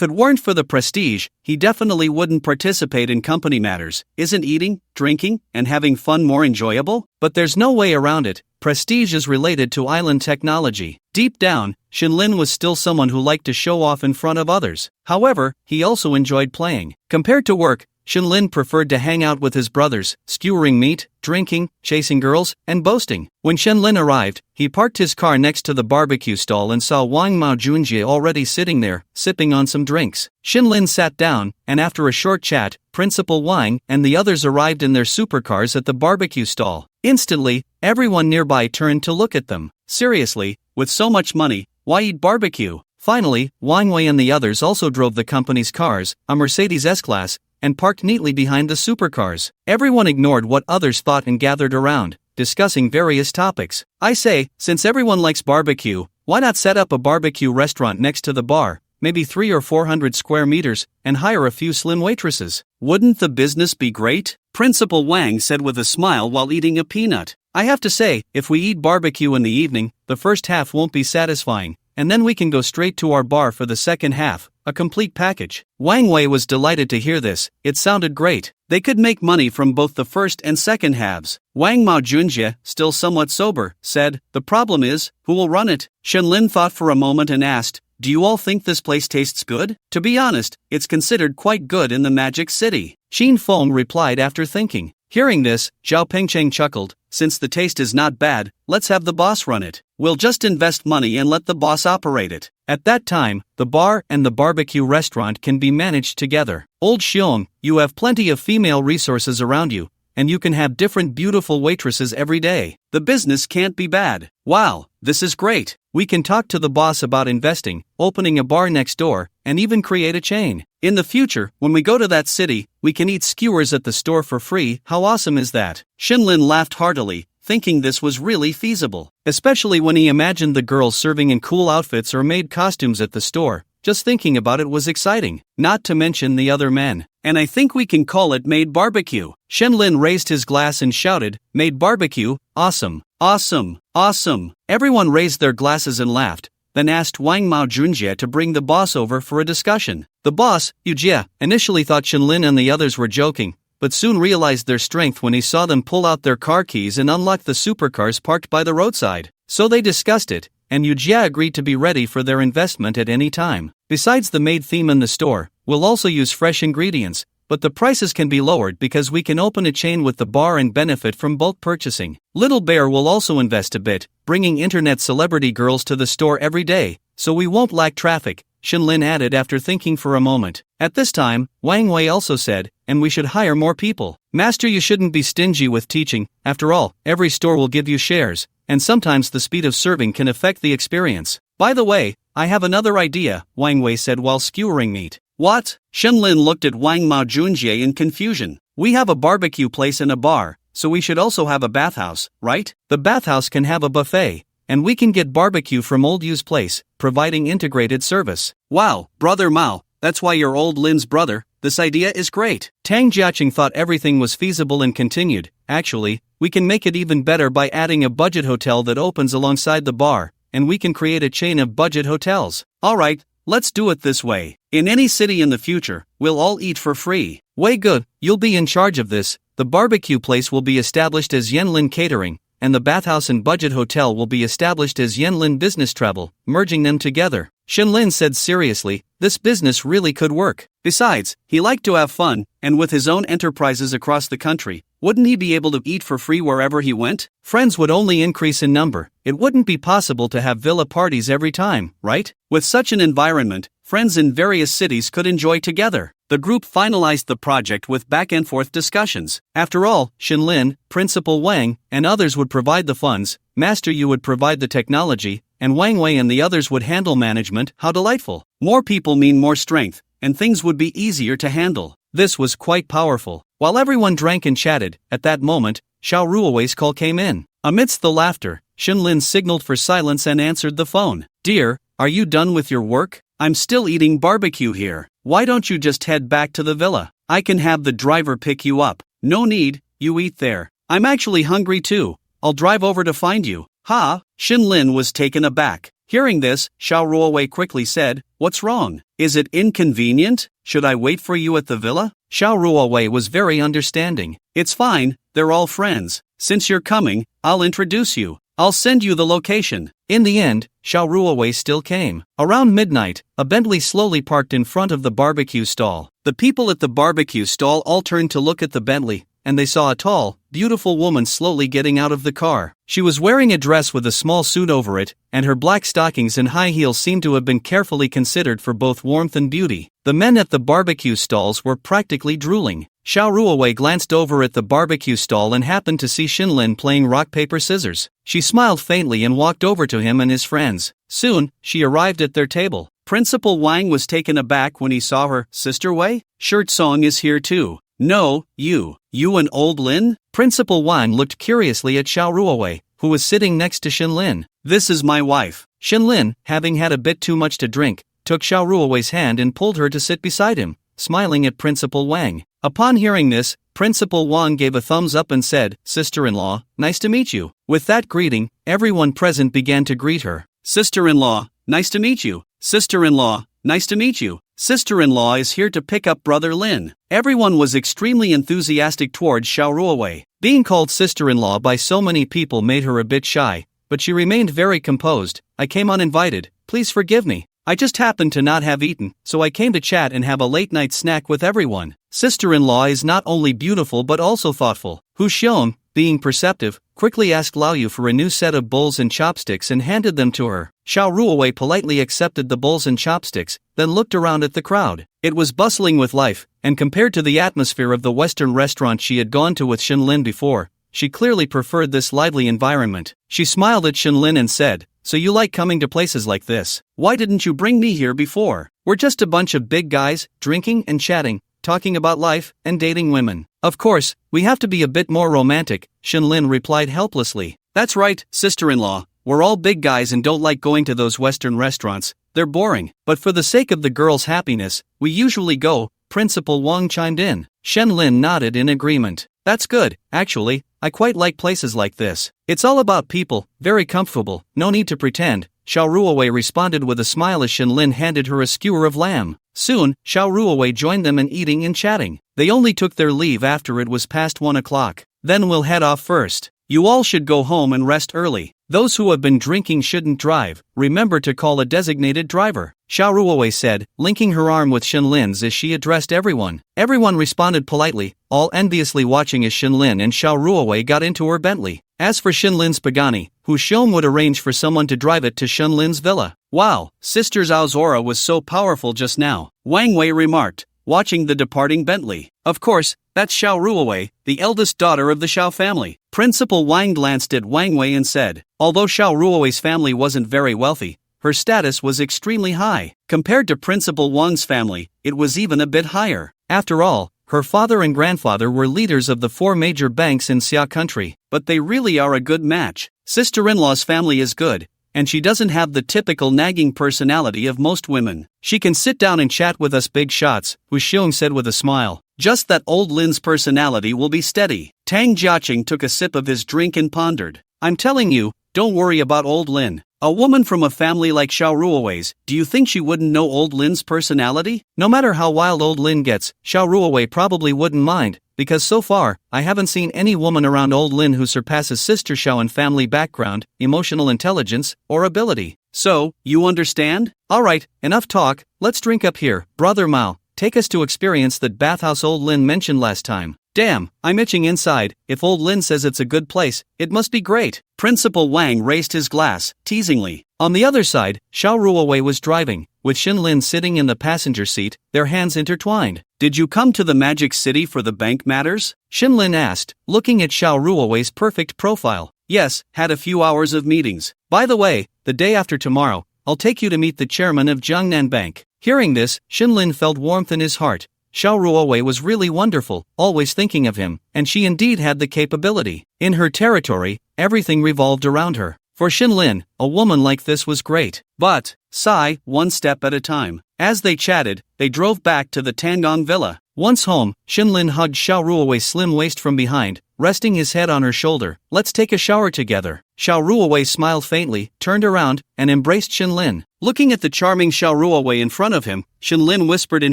it weren't for the prestige, he definitely wouldn't participate in company matters. Isn't eating, drinking, and having fun more enjoyable? But there's no way around it. Prestige is related to island technology. Deep down, Shenlin was still someone who liked to show off in front of others. However, he also enjoyed playing. Compared to work, Shenlin preferred to hang out with his brothers, skewering meat, drinking, chasing girls, and boasting. When Shenlin arrived, he parked his car next to the barbecue stall and saw Wang Mao Junjie already sitting there, sipping on some drinks. Shenlin sat down, and after a short chat, Principal Wang and the others arrived in their supercars at the barbecue stall. Instantly, everyone nearby turned to look at them. Seriously, with so much money, why eat barbecue? Finally, Wang Wei and the others also drove the company's cars, a Mercedes S-Class, and parked neatly behind the supercars. Everyone ignored what others thought and gathered around, discussing various topics. "I say, since everyone likes barbecue, why not set up a barbecue restaurant next to the bar, maybe 300 or 400 square meters, and hire a few slim waitresses? Wouldn't the business be great?" Principal Wang said with a smile while eating a peanut. "I have to say, if we eat barbecue in the evening, the first half won't be satisfying, and then we can go straight to our bar for the second half, a complete package." Wang Wei was delighted to hear this. It sounded great. They could make money from both the first and second halves. Wang Mao Junjie, still somewhat sober, said, "The problem is, who will run it?" Shenlin thought for a moment and asked, "Do you all think this place tastes good?" "To be honest, it's considered quite good in the Magic City," Qin Feng replied after thinking. Hearing this, Zhao Pengcheng chuckled, "Since the taste is not bad, let's have the boss run it. We'll just invest money and let the boss operate it." At that time, the bar and the barbecue restaurant can be managed together. "Old Xiong, you have plenty of female resources around you, and you can have different beautiful waitresses every day. The business can't be bad." "Wow, this is great. We can talk to the boss about investing, opening a bar next door, and even create a chain. In the future, when we go to that city, we can eat skewers at the store for free. How awesome is that?" Shenlin laughed heartily, thinking this was really feasible, especially when he imagined the girls serving in cool outfits or maid costumes at the store. Just thinking about it was exciting, not to mention the other men. "And I think we can call it Maid Barbecue." Shenlin raised his glass and shouted, "Maid Barbecue, awesome, awesome, awesome." Everyone raised their glasses and laughed, then asked Wang Mao Junjie to bring the boss over for a discussion. The boss, Yu Jie, initially thought Shenlin and the others were joking, but soon realized their strength when he saw them pull out their car keys and unlock the supercars parked by the roadside. So they discussed it, and Yu Jie agreed to be ready for their investment at any time. Besides the maid theme in the store, we'll also use fresh ingredients, but the prices can be lowered because we can open a chain with the bar and benefit from bulk purchasing. Little Bear will also invest a bit, bringing internet celebrity girls to the store every day, so we won't lack traffic, Shenlin added after thinking for a moment. At this time, Wang Wei also said, and we should hire more people. Master, you shouldn't be stingy with teaching, after all, every store will give you shares, and sometimes the speed of serving can affect the experience. By the way, I have another idea, Wang Wei said while skewering meat. What? Shenlin looked at Wang Mao Junjie in confusion. We have a barbecue place and a bar, so we should also have a bathhouse, right? The bathhouse can have a buffet, and we can get barbecue from Old Yu's place, providing integrated service. Wow, Brother Mao, that's why you're Old Lin's brother, this idea is great. Tang Jiaqing thought everything was feasible and continued, actually, we can make it even better by adding a budget hotel that opens alongside the bar, and we can create a chain of budget hotels. Alright, let's do it this way. In any city in the future, we'll all eat for free. Way good, you'll be in charge of this. The barbecue place will be established as Yanlin Catering, and the bathhouse and budget hotel will be established as Yanlin Business Travel, merging them together. Shenlin said seriously, this business really could work. Besides, he liked to have fun, and with his own enterprises across the country, wouldn't he be able to eat for free wherever he went? Friends would only increase in number. It wouldn't be possible to have villa parties every time, right? With such an environment, friends in various cities could enjoy together. The group finalized the project with back-and-forth discussions. After all, Shenlin, Principal Wang, and others would provide the funds, Master Yu would provide the technology, and Wang Wei and the others would handle management. How delightful. More people mean more strength, and things would be easier to handle. This was quite powerful. While everyone drank and chatted, at that moment, Xiao Ruowei's call came in. Amidst the laughter, Shenlin signaled for silence and answered the phone. Dear, are you done with your work? I'm still eating barbecue here. Why don't you just head back to the villa? I can have the driver pick you up. No need, you eat there. I'm actually hungry too. I'll drive over to find you. Ha! Shenlin was taken aback. Hearing this, Xiao Ruowei quickly said, what's wrong? Is it inconvenient? Should I wait for you at the villa? Xiao Ruowei was very understanding. It's fine, they're all friends. Since you're coming, I'll introduce you. I'll send you the location. In the end, Xiao Ruowei still came. Around midnight, a Bentley slowly parked in front of the barbecue stall. The people at the barbecue stall all turned to look at the Bentley, and they saw a tall, beautiful woman slowly getting out of the car. She was wearing a dress with a small suit over it, and her black stockings and high heels seemed to have been carefully considered for both warmth and beauty. The men at the barbecue stalls were practically drooling. Xiao Ruowei glanced over at the barbecue stall and happened to see Shenlin playing rock paper scissors. She smiled faintly and walked over to him and his friends. Soon, she arrived at their table. Principal Wang was taken aback when he saw her. Sister Wei? Shirt Song is here too. No, you and Old Lin? Principal Wang looked curiously at Xiao Ruowei, who was sitting next to Shenlin. This is my wife. Shenlin, having had a bit too much to drink, took Xiao Ruowei's hand and pulled her to sit beside him, smiling at Principal Wang. Upon hearing this, Principal Wang gave a thumbs up and said, Sister-in-law, nice to meet you. With that greeting, everyone present began to greet her. Sister-in-law, nice to meet you. Sister-in-law, nice to meet you. Sister-in-law is here to pick up Brother Lin. Everyone was extremely enthusiastic towards Xiao Ruowei. Being called sister-in-law by so many people made her a bit shy, but she remained very composed. I came uninvited, please forgive me. I just happened to not have eaten, so I came to chat and have a late-night snack with everyone. Sister-in-law is not only beautiful but also thoughtful. Hu Xiong, being perceptive, quickly asked Lao Yu for a new set of bowls and chopsticks and handed them to her. Xiao Ruowei politely accepted the bowls and chopsticks, then looked around at the crowd. It was bustling with life, and compared to the atmosphere of the Western restaurant she had gone to with Shenlin before, she clearly preferred this lively environment. She smiled at Shenlin and said, So you like coming to places like this? Why didn't you bring me here before? We're just a bunch of big guys, drinking and chatting, talking about life, and dating women. Of course, we have to be a bit more romantic, Shenlin replied helplessly. That's right, sister-in-law. We're all big guys and don't like going to those Western restaurants. They're boring. But for the sake of the girls' happiness, we usually go, Principal Wang chimed in. Shenlin nodded in agreement. That's good, actually, I quite like places like this. It's all about people, very comfortable, no need to pretend, Xiao Ruowei responded with a smile as Shenlin handed her a skewer of lamb. Soon, Xiao Ruowei joined them in eating and chatting. They only took their leave after it was past 1 o'clock. Then we'll head off first. You all should go home and rest early. Those who have been drinking shouldn't drive. Remember to call a designated driver, Xiao Ruowei said, linking her arm with Shenlin's as she addressed everyone. Everyone responded politely, all enviously watching as Shenlin and Xiao Ruowei got into her Bentley. As for Shenlin's Pagani, Hu Xiong would arrange for someone to drive it to Shenlin's villa. Wow, Sister Zhao's aura was so powerful just now, Wang Wei remarked, watching the departing Bentley. Of course, that's Xiao Ruowei, the eldest daughter of the Xiao family. Principal Wang glanced at Wang Wei and said, although Xiao Ruowei's family wasn't very wealthy, her status was extremely high. Compared to Principal Wang's family, it was even a bit higher. After all, her father and grandfather were leaders of the 4 major banks in Xia country, but they really are a good match. Sister-in-law's family is good, and she doesn't have the typical nagging personality of most women. She can sit down and chat with us big shots, Hu Xiong said with a smile. Just that old Lin's personality will be steady. Tang Jiaqing took a sip of his drink and pondered. I'm telling you, don't worry about old Lin. A woman from a family like Xiao Ruowei's, do you think she wouldn't know old Lin's personality? No matter how wild old Lin gets, Xiao Ruowei probably wouldn't mind, because so far, I haven't seen any woman around old Lin who surpasses Sister Xiao in family background, emotional intelligence, or ability. So, you understand? Alright, enough talk, let's drink up here. Brother Mao, take us to experience that bathhouse old Lin mentioned last time. Damn, I'm itching inside. If old Lin says it's a good place, it must be great. Principal Wang raised his glass, teasingly. On the other side, Xiao Ruowei was driving, with Shenlin sitting in the passenger seat, their hands intertwined. Did you come to the Magic City for the bank matters? Shenlin asked, looking at Xiao Ruowei's perfect profile. Yes, had a few hours of meetings. By the way, the day after tomorrow, I'll take you to meet the chairman of Jiangnan Bank. Hearing this, Shenlin felt warmth in his heart. Xiao Ruowei was really wonderful, always thinking of him, and she indeed had the capability. In her territory, everything revolved around her. For Shenlin, a woman like this was great. But, sigh, one step at a time. As they chatted, they drove back to the Tangong villa. Once home, Shenlin hugged Xiao Ruowei's slim waist from behind, resting his head on her shoulder. Let's take a shower together. Xiao Ruowei smiled faintly, turned around, and embraced Shenlin. Looking at the charming Xiao Ruowei in front of him, Shenlin whispered in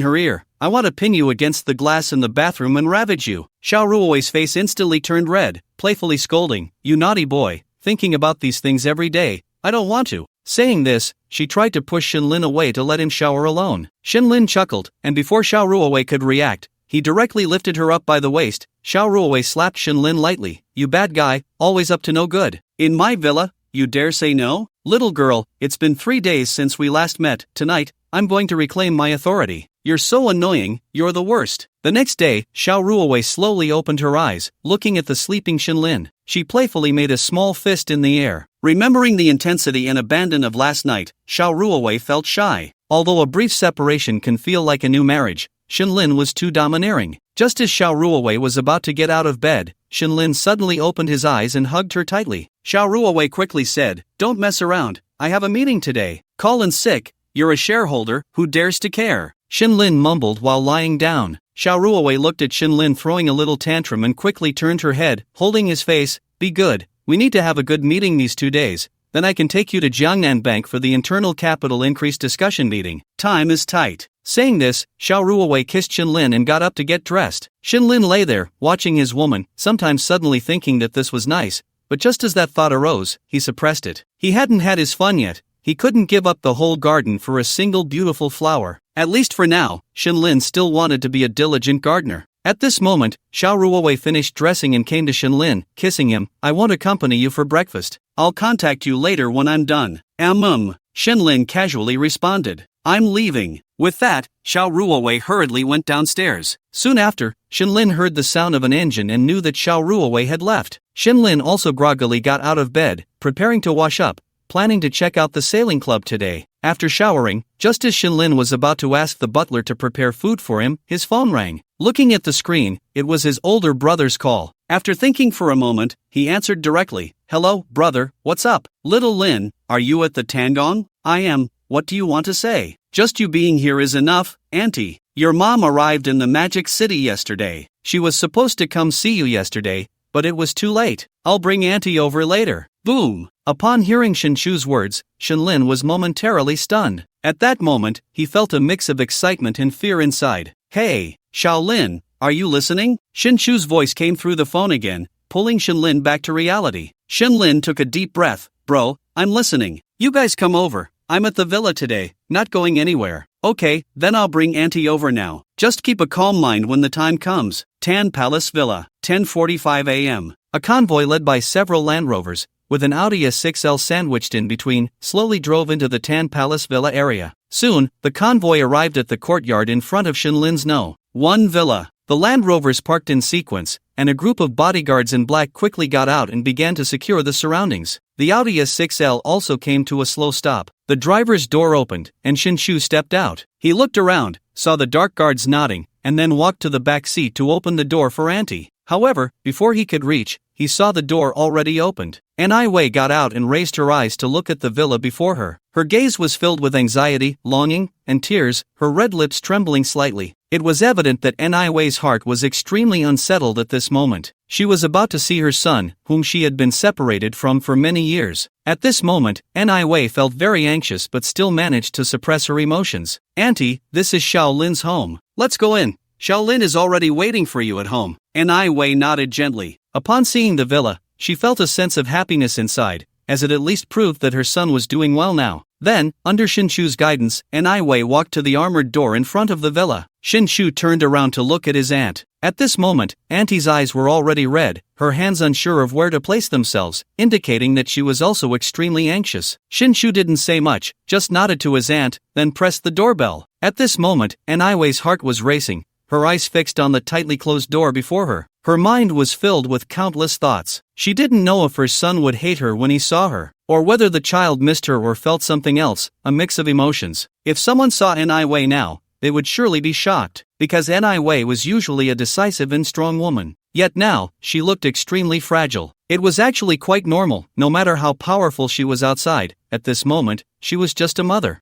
her ear, I want to pin you against the glass in the bathroom and ravage you. Xiao Ruowei's face instantly turned red, playfully scolding, you naughty boy, thinking about these things every day. I don't want to. Saying this, she tried to push Shenlin away to let him shower alone. Shenlin chuckled, and before Xiao Ruowei could react, he directly lifted her up by the waist. Xiao Ruowei slapped Shenlin lightly. You bad guy, always up to no good. In my villa, you dare say no? Little girl, it's been 3 days since we last met. Tonight, I'm going to reclaim my authority. You're so annoying, you're the worst. The next day, Xiao Ruowei slowly opened her eyes, looking at the sleeping Shenlin. She playfully made a small fist in the air. Remembering the intensity and abandon of last night, Xiao Ruowei felt shy. Although a brief separation can feel like a new marriage, Shenlin was too domineering. Just as Xiao Ruowei was about to get out of bed, Shenlin suddenly opened his eyes and hugged her tightly. Xiao Ruowei quickly said, Don't mess around, I have a meeting today. Colin's sick, you're a shareholder, who dares to care? Shenlin mumbled while lying down. Xiao Ruowei looked at Shenlin throwing a little tantrum and quickly turned her head, holding his face. Be good, we need to have a good meeting these 2 days. Then I can take you to Jiangnan Bank for the internal capital increase discussion meeting. Time is tight. Saying this, Xiao Ruowei kissed Shenlin and got up to get dressed. Shenlin lay there, watching his woman, sometimes suddenly thinking that this was nice, but just as that thought arose, he suppressed it. He hadn't had his fun yet. He couldn't give up the whole garden for a single beautiful flower. At least for now, Shenlin still wanted to be a diligent gardener. At this moment, Xiao Ruowei finished dressing and came to Shenlin, kissing him. I won't accompany you for breakfast. I'll contact you later when I'm done. Shenlin casually responded. I'm leaving. With that, Xiao Ruowei hurriedly went downstairs. Soon after, Shenlin heard the sound of an engine and knew that Xiao Ruowei had left. Shenlin also groggily got out of bed, preparing to wash up, planning to check out the sailing club today. After showering, just as Shenlin was about to ask the butler to prepare food for him, his phone rang. Looking at the screen, it was his older brother's call. After thinking for a moment, he answered directly. Hello, brother, what's up? Little Lin, are you at the Tangong? I am. What do you want to say? Just you being here is enough, Auntie. Your mom arrived in the Magic City yesterday. She was supposed to come see you yesterday, but it was too late. I'll bring Auntie over later. Boom. Upon hearing Shinshu's words, Shenlin was momentarily stunned. At that moment, he felt a mix of excitement and fear inside. "Hey, Shaolin, are you listening?" Shinshu's voice came through the phone again, pulling Shenlin back to reality. Shenlin took a deep breath. "Bro, I'm listening. You guys come over. I'm at the villa today, not going anywhere." "Okay, then I'll bring Auntie over now. Just keep a calm mind when the time comes." Tan Palace Villa, 10:45 a.m. A convoy led by several Land Rovers, with an Audi A6L sandwiched in between, slowly drove into the Tan Palace Villa area. Soon, the convoy arrived at the courtyard in front of Shenlin's No. 1 villa. The Land Rovers parked in sequence, and a group of bodyguards in black quickly got out and began to secure the surroundings. The Audi A6L also came to a slow stop. The driver's door opened, and Shinshu stepped out. He looked around, saw the dark guards nodding, and then walked to the back seat to open the door for Auntie. However, before he could reach, he saw the door already opened. Anai Wei got out and raised her eyes to look at the villa before her. Her gaze was filled with anxiety, longing, and tears, her red lips trembling slightly. It was evident that Anai Wei's heart was extremely unsettled at this moment. She was about to see her son, whom she had been separated from for many years. At this moment, Anai Wei felt very anxious but still managed to suppress her emotions. "Auntie, this is Shaolin's home. Let's go in. Shaolin is already waiting for you at home." Anai Wei nodded gently. Upon seeing the villa, she felt a sense of happiness inside, as it at least proved that her son was doing well now. Then, under Shinshu's guidance, Anai Wei walked to the armored door in front of the villa. Shinshu turned around to look at his aunt. At this moment, Auntie's eyes were already red, her hands unsure of where to place themselves, indicating that she was also extremely anxious. Shinshu didn't say much, just nodded to his aunt, then pressed the doorbell. At this moment, Anai Wei's heart was racing, her eyes fixed on the tightly closed door before her. Her mind was filled with countless thoughts. She didn't know if her son would hate her when he saw her, or whether the child missed her or felt something else, a mix of emotions. If someone saw Anai Wei now, they would surely be shocked, because Anai Wei was usually a decisive and strong woman. Yet now, she looked extremely fragile. It was actually quite normal, no matter how powerful she was outside. At this moment, she was just a mother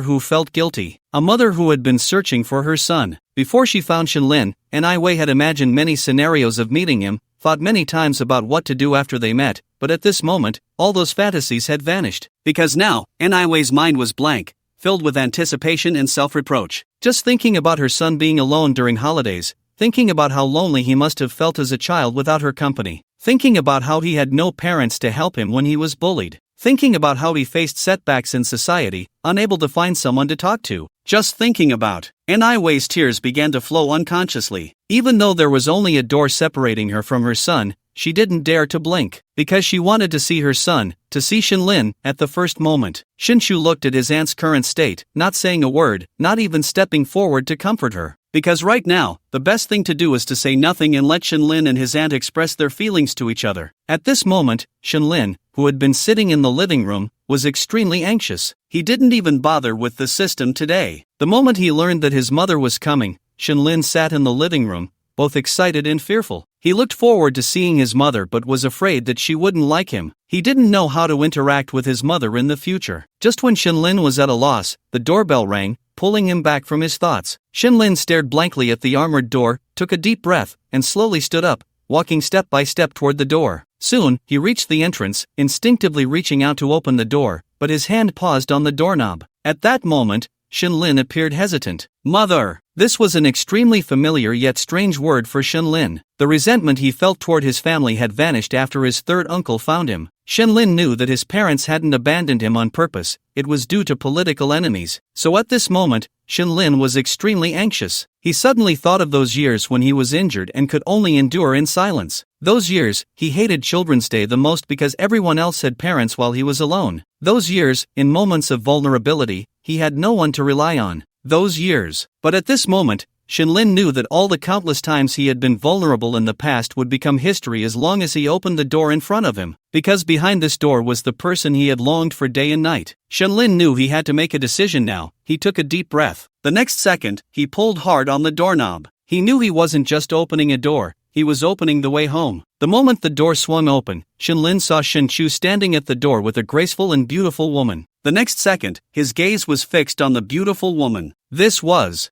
who felt guilty, a mother who had been searching for her son. Before she found Shenlin, Anai Wei had imagined many scenarios of meeting him, thought many times about what to do after they met, but at this moment, all those fantasies had vanished. Because now, Anai Wei's mind was blank, filled with anticipation and self-reproach. Just thinking about her son being alone during holidays, thinking about how lonely he must have felt as a child without her company, thinking about how he had no parents to help him when he was bullied, thinking about how he faced setbacks in society, unable to find someone to talk to. Just thinking about. Anai Wei's tears began to flow unconsciously. Even though there was only a door separating her from her son, she didn't dare to blink, because she wanted to see her son, to see Shenlin, at the first moment. Shinshu looked at his aunt's current state, not saying a word, not even stepping forward to comfort her. Because right now, the best thing to do is to say nothing and let Shenlin and his aunt express their feelings to each other. At this moment, Shenlin, who had been sitting in the living room, was extremely anxious. He didn't even bother with the system today. The moment he learned that his mother was coming, Shenlin sat in the living room, both excited and fearful. He looked forward to seeing his mother but was afraid that she wouldn't like him. He didn't know how to interact with his mother in the future. Just when Shenlin was at a loss, the doorbell rang, pulling him back from his thoughts. Shenlin stared blankly at the armored door, took a deep breath, and slowly stood up, walking step by step toward the door. Soon, he reached the entrance, instinctively reaching out to open the door, but his hand paused on the doorknob. At that moment, Shenlin appeared hesitant. Mother! This was an extremely familiar yet strange word for Shenlin. The resentment he felt toward his family had vanished after his third uncle found him. Shenlin knew that his parents hadn't abandoned him on purpose, it was due to political enemies. So at this moment, Shenlin was extremely anxious. He suddenly thought of those years when he was injured and could only endure in silence. Those years, he hated Children's Day the most because everyone else had parents while he was alone. Those years, in moments of vulnerability, he had no one to rely on. Those years. But at this moment, Shenlin knew that all the countless times he had been vulnerable in the past would become history as long as he opened the door in front of him. Because behind this door was the person he had longed for day and night. Shenlin knew he had to make a decision now. He took a deep breath. The next second, he pulled hard on the doorknob. He knew he wasn't just opening a door, he was opening the way home. The moment the door swung open, Shenlin saw Shinshu standing at the door with a graceful and beautiful woman. The next second, his gaze was fixed on the beautiful woman. This was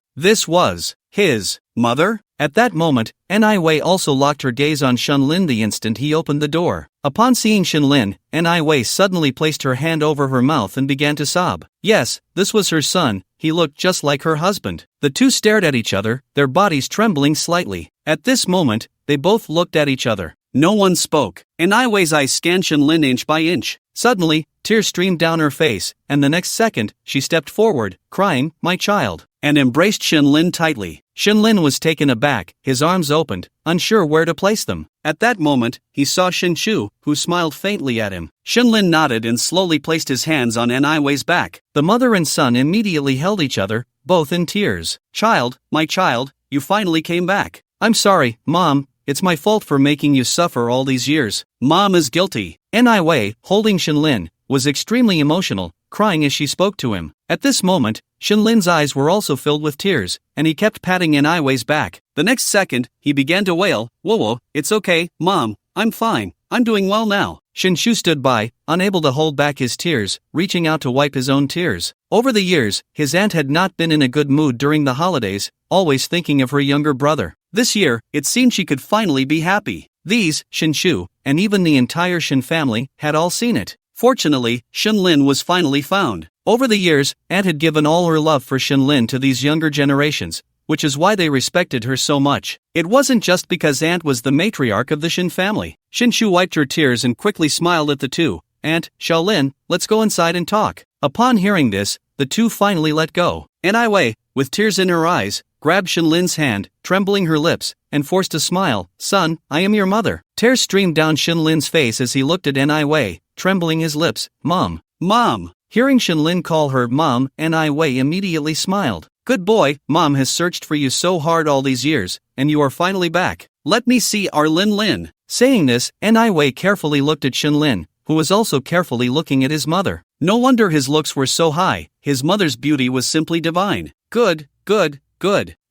his mother? At that moment, Ni Wei also locked her gaze on Shenlin the instant he opened the door. Upon seeing Shenlin, Ni Wei suddenly placed her hand over her mouth and began to sob. Yes, this was her son, he looked just like her husband. The two stared at each other, their bodies trembling slightly. At this moment, they both looked at each other. No one spoke. Ni Wei's eyes scanned Shenlin inch by inch. Suddenly, tears streamed down her face, and the next second, she stepped forward, crying, "My child," and embraced Shenlin tightly. Shenlin was taken aback, his arms opened, unsure where to place them. At that moment, he saw Shinshu, who smiled faintly at him. Shenlin nodded and slowly placed his hands on Ni Wei's back. The mother and son immediately held each other, both in tears. "Child, my child, you finally came back." "I'm sorry, Mom. It's my fault for making you suffer all these years." "Mom is guilty." Ni Wei, holding Shenlin, was extremely emotional, crying as she spoke to him. At this moment, Shenlin's eyes were also filled with tears, and he kept patting Ni Wei's back. The next second, he began to wail, "Whoa, it's okay, Mom, I'm fine, I'm doing well now." Shinshu stood by, unable to hold back his tears, reaching out to wipe his own tears. Over the years, his aunt had not been in a good mood during the holidays, always thinking of her younger brother. This year, it seemed she could finally be happy. These, Shinshu, and even the entire Shin family, had all seen it. Fortunately, Shenlin was finally found. Over the years, Aunt had given all her love for Shenlin to these younger generations, which is why they respected her so much. It wasn't just because Aunt was the matriarch of the Shin family. Shinshu wiped her tears and quickly smiled at the two. "Aunt, Shaolin, let's go inside and talk." Upon hearing this, the two finally let go. Ni Wei, with tears in her eyes, grabbed Shenlin's hand, trembling her lips, and forced a smile. "Son, I am your mother." Tears streamed down Shenlin's face as he looked at Ni Wei, trembling his lips. "Mom." "Mom." Hearing Shenlin call her Mom, Ni Wei immediately smiled. "Good boy, Mom has searched for you so hard all these years, and you are finally back. Let me see our Lin Lin." Saying this, Ni Wei carefully looked at Shenlin, who was also carefully looking at his mother. No wonder his looks were so high, his mother's beauty was simply divine. Good.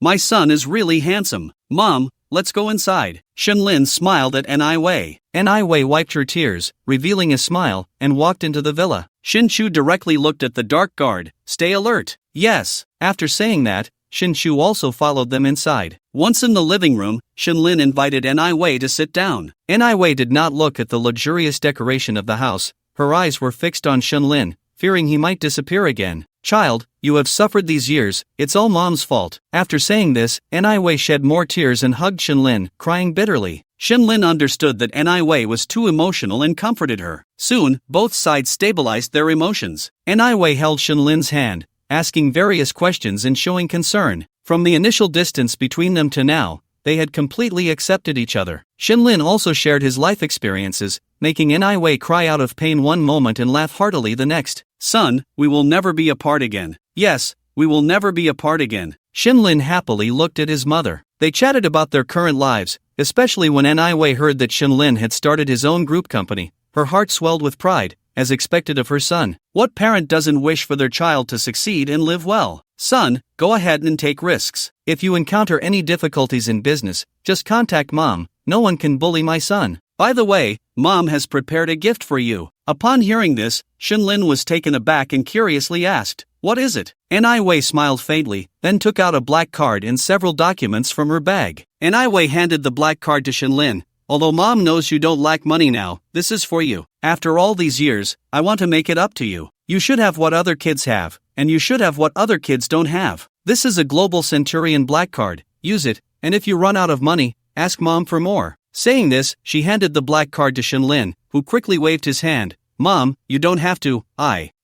My son is really handsome. Mom, let's go inside." Shenlin smiled at Ni Wei. Ni Wei wiped her tears, revealing a smile, and walked into the villa. Shinshu directly looked at the dark guard. "Stay alert." "Yes." After saying that, Shinshu also followed them inside. Once in the living room, Shenlin invited Ni Wei to sit down. Ni Wei did not look at the luxurious decoration of the house. Her eyes were fixed on Shenlin, fearing he might disappear again. "Child, you have suffered these years, it's all Mom's fault." After saying this, Ni Wei shed more tears and hugged Shenlin, crying bitterly. Shenlin understood that Ni Wei was too emotional and comforted her. Soon, both sides stabilized their emotions. Ni Wei held Shenlin's hand, asking various questions and showing concern. From the initial distance between them to now, they had completely accepted each other. Shenlin also shared his life experiences, making Ni Wei cry out of pain one moment and laugh heartily the next. "Son, we will never be apart again." "Yes, we will never be apart again." Shenlin happily looked at his mother. They chatted about their current lives, especially when Ni Wei heard that Shenlin had started his own group company. Her heart swelled with pride, as expected of her son. What parent doesn't wish for their child to succeed and live well? "Son, go ahead and take risks. If you encounter any difficulties in business, just contact Mom. No one can bully my son. By the way, Mom has prepared a gift for you." Upon hearing this, Shenlin was taken aback and curiously asked, "What is it?" Ni Wei smiled faintly, then took out a black card and several documents from her bag. Ni Wei handed the black card to Shenlin. "Although Mom knows you don't lack money now, this is for you. After all these years, I want to make it up to you. You should have what other kids have, and you should have what other kids don't have. This is a Global Centurion black card. Use it, and if you run out of money, ask Mom for more." Saying this, she handed the black card to Shenlin, who quickly waved his hand. "Mom, you don't have to.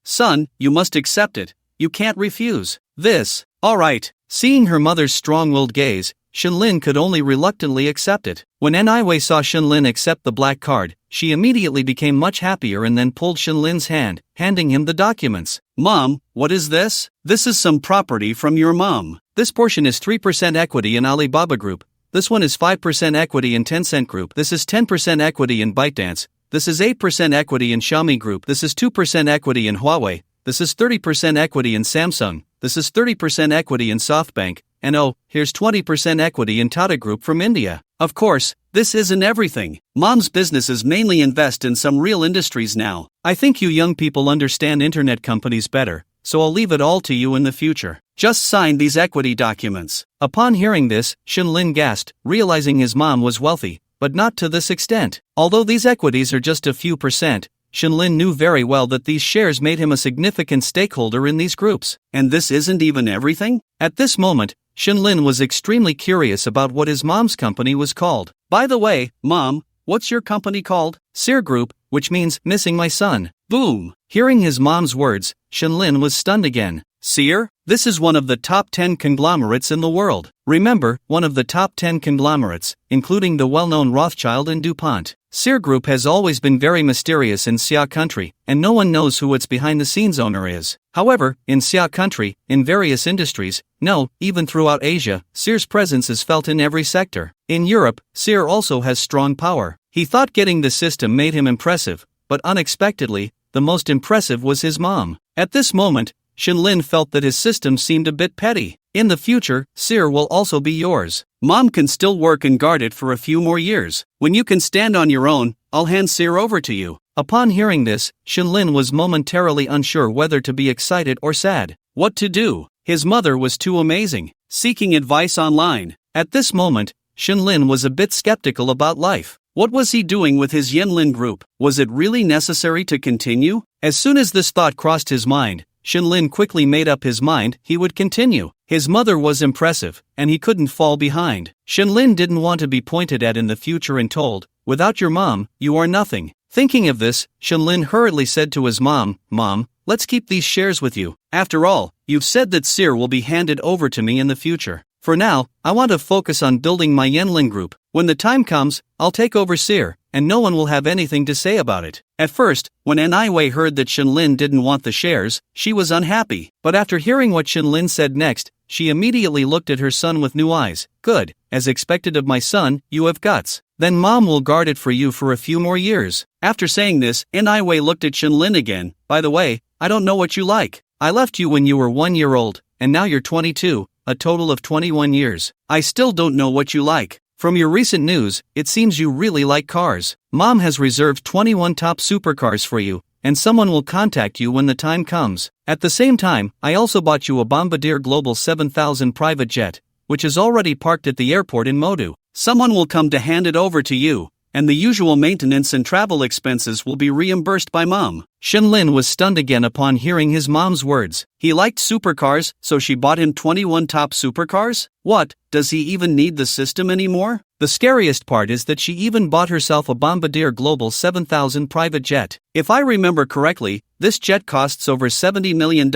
Son, you must accept it. You can't refuse this." "All right." Seeing her mother's strong-willed gaze, Shenlin could only reluctantly accept it. When Ni Wei saw Shenlin accept the black card, she immediately became much happier and then pulled Shenlin's hand, handing him the documents. "Mom, what is this?" "This is some property from your mom. This portion is 3% equity in Alibaba Group. This one is 5% equity in Tencent Group. This is 10% equity in ByteDance. This is 8% equity in Xiaomi Group. This is 2% equity in Huawei. This is 30% equity in Samsung. This is 30% equity in SoftBank. And oh, here's 20% equity in Tata Group from India." Of course, this isn't everything. Mom's businesses mainly invest in some real industries now. I think you young people understand internet companies better, so I'll leave it all to you in the future. Just sign these equity documents." Upon hearing this, Shinlin gasped, realizing his mom was wealthy, but not to this extent. Although these equities are just a few percent, Shinlin knew very well that these shares made him a significant stakeholder in these groups. And this isn't even everything? At this moment, Shinlin was extremely curious about what his mom's company was called. "By the way, Mom, what's your company called?" "Sear Group, which means missing my son." Boom! Hearing his mom's words, Shinlin was stunned again. Sear? This is one of the top 10 conglomerates in the world. Remember, one of the top 10 conglomerates, including the well-known Rothschild and DuPont. Sear Group has always been very mysterious in Xia country, and no one knows who its behind-the-scenes owner is. However, in Xia country, in various industries, no, even throughout Asia, Sear's presence is felt in every sector. In Europe, Sear also has strong power. He thought getting the system made him impressive, but unexpectedly, the most impressive was his mom. At this moment, Shinlin felt that his system seemed a bit petty. In the future, Sear will also be yours. Mom can still work and guard it for a few more years. When you can stand on your own, I'll hand Sear over to you. Upon hearing this, Shinlin was momentarily unsure whether to be excited or sad. What to do? His mother was too amazing. Seeking advice online. At this moment, Shinlin was a bit skeptical about life. What was he doing with his Yanlin group? Was it really necessary to continue? As soon as this thought crossed his mind, Shinlin quickly made up his mind he would continue. His mother was impressive, and he couldn't fall behind. Shinlin didn't want to be pointed at in the future and told, "Without your mom, you are nothing." Thinking of this, Shinlin hurriedly said to his mom, "Mom, let's keep these shares with you. After all, you've said that Sear will be handed over to me in the future. For now, I want to focus on building my Yanlin group. When the time comes, I'll take over Sear, and no one will have anything to say about it." At first, when Anaiwei heard that Shinlin didn't want the shares, she was unhappy. But after hearing what Shinlin said next, she immediately looked at her son with new eyes. "Good, as expected of my son, you have guts. Then Mom will guard it for you for a few more years." After saying this, Anaiwei looked at Shinlin again. "By the way, I don't know what you like. I left you when you were 1 year old, and now you're 22, a total of 21 years. I still don't know what you like. From your recent news, it seems you really like cars. Mom has reserved 21 top supercars for you, and someone will contact you when the time comes. At the same time, I also bought you a Bombardier Global 7000 private jet, which is already parked at the airport in Modu. Someone will come to hand it over to you, and the usual maintenance and travel expenses will be reimbursed by Mom." Shinlin was stunned again upon hearing his mom's words. He liked supercars, so she bought him 21 top supercars? What, does he even need the system anymore? The scariest part is that she even bought herself a Bombardier Global 7000 private jet. If I remember correctly, this jet costs over $70 million,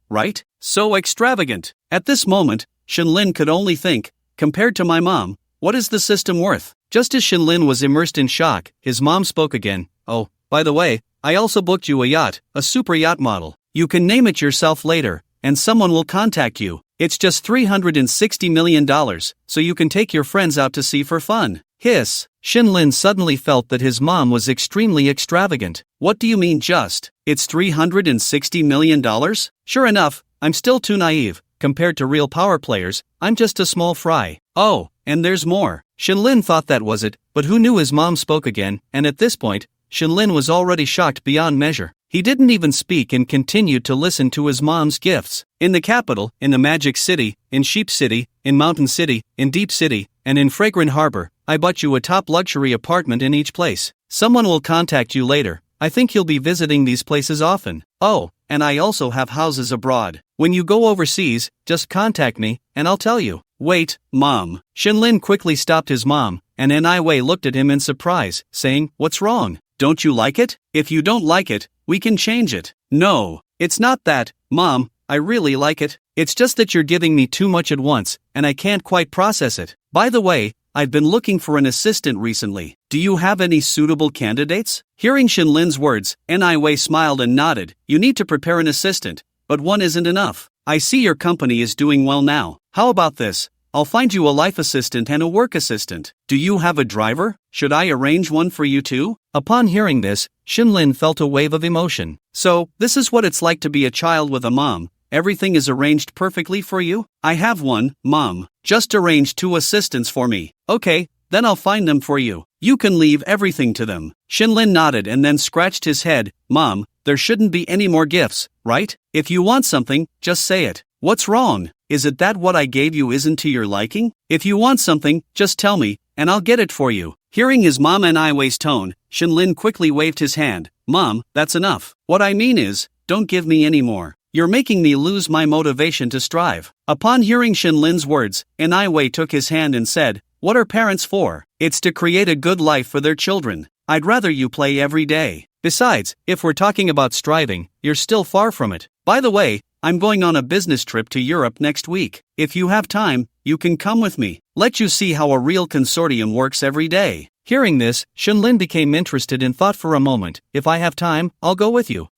right? So extravagant. At this moment, Shinlin could only think, compared to my mom, what is the system worth? Just as Shinlin was immersed in shock, his mom spoke again. "Oh, by the way, I also booked you a yacht, a super yacht model. You can name it yourself later, and someone will contact you. It's just $360 million, so you can take your friends out to sea for fun." Hiss. Shinlin suddenly felt that his mom was extremely extravagant. "What do you mean just? It's $360 million? Sure enough, I'm still too naive. Compared to real power players, I'm just a small fry. Oh, and there's more." Shinlin thought that was it, but who knew his mom spoke again, and at this point, Shinlin was already shocked beyond measure. He didn't even speak and continued to listen to his mom's gifts. "In the capital, in the Magic City, in Sheep City, in Mountain City, in Deep City, and in Fragrant Harbor, I bought you a top luxury apartment in each place. Someone will contact you later. I think you'll be visiting these places often. Oh, and I also have houses abroad. When you go overseas, just contact me, and I'll tell you." "Wait, Mom." Shinlin quickly stopped his mom, and Anaiwei looked at him in surprise, saying, "What's wrong? Don't you like it? If you don't like it, we can change it." "No, it's not that, Mom, I really like it. It's just that you're giving me too much at once, and I can't quite process it. By the way, I've been looking for an assistant recently. Do you have any suitable candidates?" Hearing Shinlin's words, Anaiwei smiled and nodded. "You need to prepare an assistant, but one isn't enough. I see your company is doing well now. How about this? I'll find you a life assistant and a work assistant. Do you have a driver? Should I arrange one for you too?" Upon hearing this, Shinlin felt a wave of emotion. "So, this is what it's like to be a child with a mom. Everything is arranged perfectly for you?" "I have one, Mom. Just arrange 2 assistants for me." "Okay, then I'll find them for you. You can leave everything to them." Shinlin nodded and then scratched his head. "Mom, there shouldn't be any more gifts, right? If you want something, just say it. What's wrong? Is it that what I gave you isn't to your liking? If you want something, just tell me, and I'll get it for you. Hearing his mom and Wei's tone, Shinlin quickly waved his hand. Mom, that's enough. What I mean is, don't give me any more. You're making me lose my motivation to strive. Upon hearing Shinlin's words, Wei took his hand and said, what are parents for? It's to create a good life for their children. I'd rather you play every day. Besides, if we're talking about striving, you're still far from it. By the way, I'm going on a business trip to Europe next week. If you have time, you can come with me. Let you see how a real consortium works every day. Hearing this, Shinlin became interested and thought for a moment, if I have time, I'll go with you.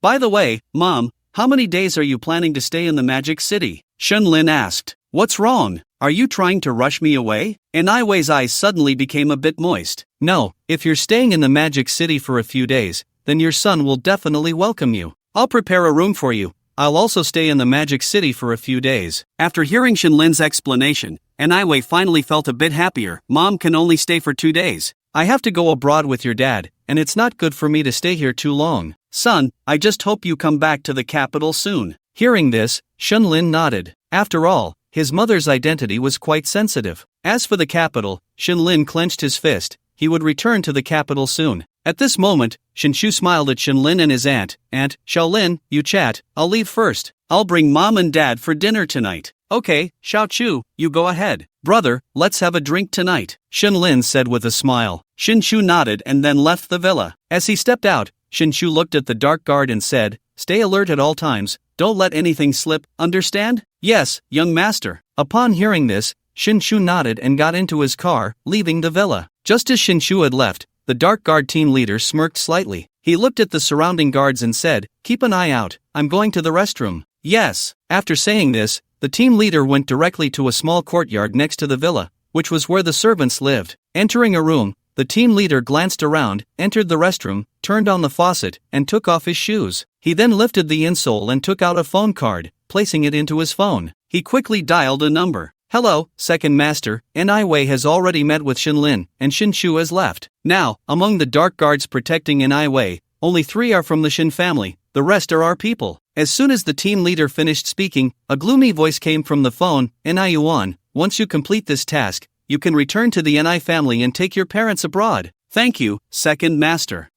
By the way, Mom, how many days are you planning to stay in the Magic City? Shinlin asked. What's wrong? Are you trying to rush me away? Wei's eyes suddenly became a bit moist. No, if you're staying in the Magic City for a few days, then your son will definitely welcome you. I'll prepare a room for you. I'll also stay in the Magic City for a few days. After hearing Shinlin's explanation, Wei finally felt a bit happier. Mom can only stay for 2 days. I have to go abroad with your dad, and it's not good for me to stay here too long. Son, I just hope you come back to the capital soon. Hearing this, Shinlin nodded. After all, his mother's identity was quite sensitive. As for the capital, Shinlin clenched his fist. He would return to the capital soon. At this moment, Shinshu smiled at Shinlin and his aunt. Aunt, Xiaolin, you chat, I'll leave first. I'll bring Mom and Dad for dinner tonight. Okay, Xiaochu, you go ahead. Brother, let's have a drink tonight, Shinlin said with a smile. Shinshu nodded and then left the villa. As he stepped out, Shinshu looked at the dark guard and said, stay alert at all times, don't let anything slip, understand? Yes, young master. Upon hearing this, Shinshu nodded and got into his car, leaving the villa. Just as Shinshu had left, the dark guard team leader smirked slightly. He looked at the surrounding guards and said, keep an eye out, I'm going to the restroom. Yes. After saying this, the team leader went directly to a small courtyard next to the villa, which was where the servants lived. Entering a room, the team leader glanced around, entered the restroom, turned on the faucet, and took off his shoes. He then lifted the insole and took out a phone card, placing it into his phone. He quickly dialed a number. Hello, second master, Wei has already met with Shinlin, and Shinshu has left. Now, among the dark guards protecting Wei, only 3 are from the Shin family, the rest are our people. As soon as the team leader finished speaking, a gloomy voice came from the phone. Yuan, once you complete this task, you can return to the Ni family and take your parents abroad. Thank you, second master.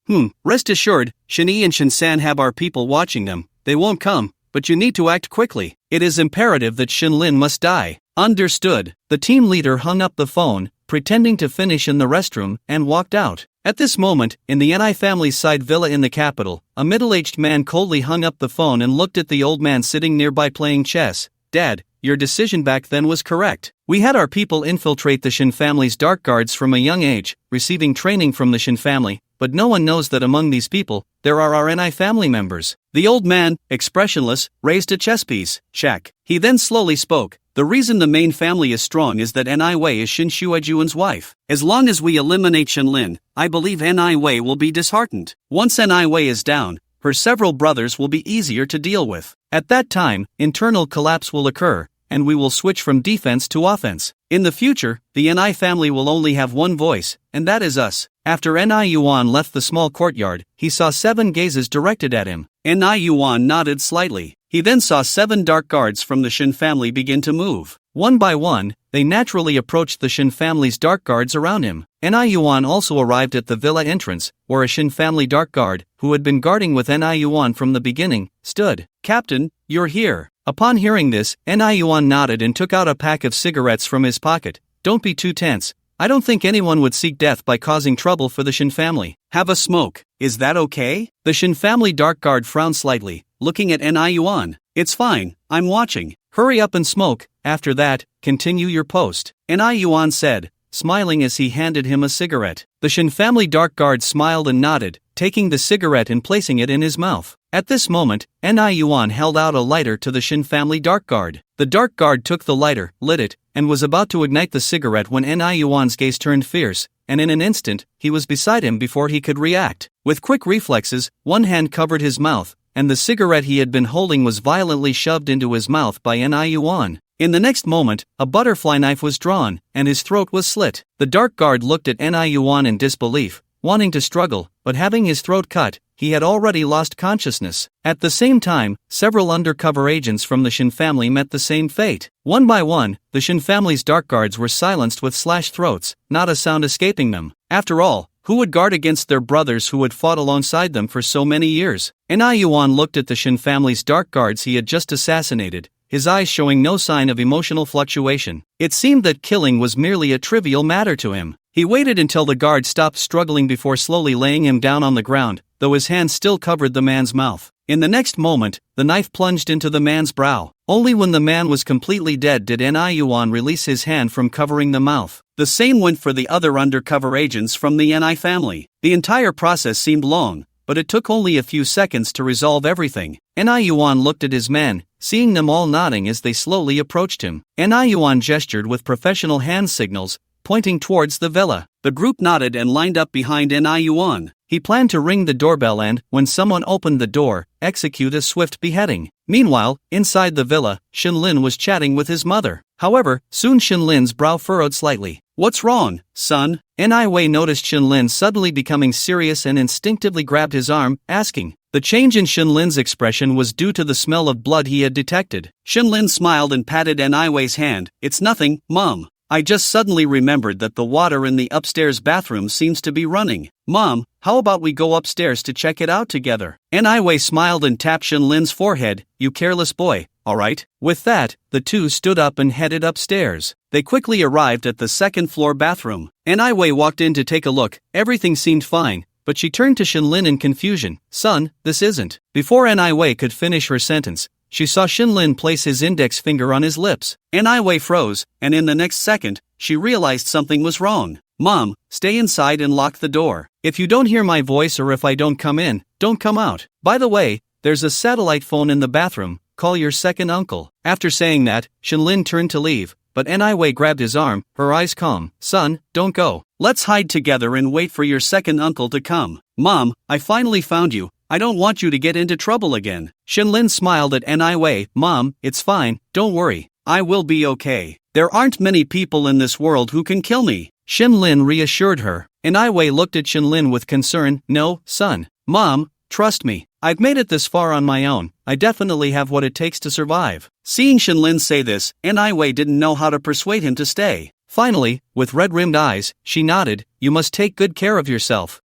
Rest assured, Shin-Yi and Shin-San have our people watching them. They won't come, but you need to act quickly. It is imperative that Shinlin must die. Understood. The team leader hung up the phone, pretending to finish in the restroom, and walked out. At this moment, in the Ni family's side villa in the capital, a middle-aged man coldly hung up the phone and looked at the old man sitting nearby playing chess. Dad, your decision back then was correct. We had our people infiltrate the Shin family's dark guards from a young age, receiving training from the Shin family, but no one knows that among these people, there are our Ni family members. The old man, expressionless, raised a chess piece. Shack. He then slowly spoke. The reason the main family is strong is that Wei is Shin Shuejuan's wife. As long as we eliminate Shinlin, I believe Wei will be disheartened. Once Wei is down, her several brothers will be easier to deal with. At that time, internal collapse will occur, and we will switch from defense to offense. In the future, the Ni family will only have one voice, and that is us. After Yuan left the small courtyard, he saw 7 gazes directed at him. Yuan nodded slightly. He then saw 7 dark guards from the Shin family begin to move. One by one, they naturally approached the Shin family's dark guards around him. Yuan also arrived at the villa entrance, where a Shin family dark guard, who had been guarding with Yuan from the beginning, stood. Captain, you're here. Upon hearing this, Yuan nodded and took out a pack of cigarettes from his pocket. Don't be too tense. I don't think anyone would seek death by causing trouble for the Shin family. Have a smoke. Is that okay? The Shin family dark guard frowned slightly, looking at Yuan. It's fine, I'm watching. Hurry up and smoke. After that, continue your post. Yuan said, smiling as he handed him a cigarette. The Shin family dark guard smiled and nodded, taking the cigarette and placing it in his mouth. At this moment, Yuan held out a lighter to the Shin family dark guard. The dark guard took the lighter, lit it, and was about to ignite the cigarette when Yuan's gaze turned fierce, and in an instant, he was beside him before he could react. With quick reflexes, one hand covered his mouth, and the cigarette he had been holding was violently shoved into his mouth by Yuan. In the next moment, a butterfly knife was drawn, and his throat was slit. The dark guard looked at Yuan in disbelief, wanting to struggle, but having his throat cut, he had already lost consciousness. At the same time, several undercover agents from the Shin family met the same fate. One by one, the Shin family's dark guards were silenced with slashed throats, not a sound escaping them. After all, who would guard against their brothers who had fought alongside them for so many years? Yuan looked at the Shin family's dark guards he had just assassinated, his eyes showing no sign of emotional fluctuation. It seemed that killing was merely a trivial matter to him. He waited until the guard stopped struggling before slowly laying him down on the ground, though his hand still covered the man's mouth. In the next moment, the knife plunged into the man's brow. Only when the man was completely dead did Yuan release his hand from covering the mouth. The same went for the other undercover agents from the Ni family. The entire process seemed long, but it took only a few seconds to resolve everything. Yuan looked at his men, seeing them all nodding as they slowly approached him. Yuan gestured with professional hand signals, pointing towards the villa. The group nodded and lined up behind Yuan. He planned to ring the doorbell and, when someone opened the door, execute a swift beheading. Meanwhile, inside the villa, Shinlin was chatting with his mother. However, soon Shinlin's brow furrowed slightly. "What's wrong, son?" Wei noticed Shinlin suddenly becoming serious and instinctively grabbed his arm, asking. The change in Shinlin's expression was due to the smell of blood he had detected. Shinlin smiled and patted Wei's hand. "It's nothing, Mom. I just suddenly remembered that the water in the upstairs bathroom seems to be running. Mom, how about we go upstairs to check it out together?" Wei smiled and tapped Shinlin's forehead. "You careless boy, alright?" With that, the two stood up and headed upstairs. They quickly arrived at the second-floor bathroom. Wei walked in to take a look. Everything seemed fine, but she turned to Shinlin in confusion. "Son, this isn't." Before Wei could finish her sentence, she saw Shinlin place his index finger on his lips. Wei froze, and in the next second, she realized something was wrong. "Mom, stay inside and lock the door. If you don't hear my voice or if I don't come in, don't come out. By the way, there's a satellite phone in the bathroom. Call your second uncle." After saying that, Shinlin turned to leave, but Wei grabbed his arm, her eyes calm. "Son, don't go. Let's hide together and wait for your second uncle to come." "Mom, I finally found you. I don't want you to get into trouble again." Shinlin smiled at Wei. "Mom, it's fine, don't worry. I will be okay. There aren't many people in this world who can kill me." Shinlin reassured her. Wei looked at Shinlin with concern. "No, son. Mom, trust me. I've made it this far on my own. I definitely have what it takes to survive." Seeing Shinlin say this, Wei didn't know how to persuade him to stay. Finally, with red-rimmed eyes, she nodded. "You must take good care of yourself."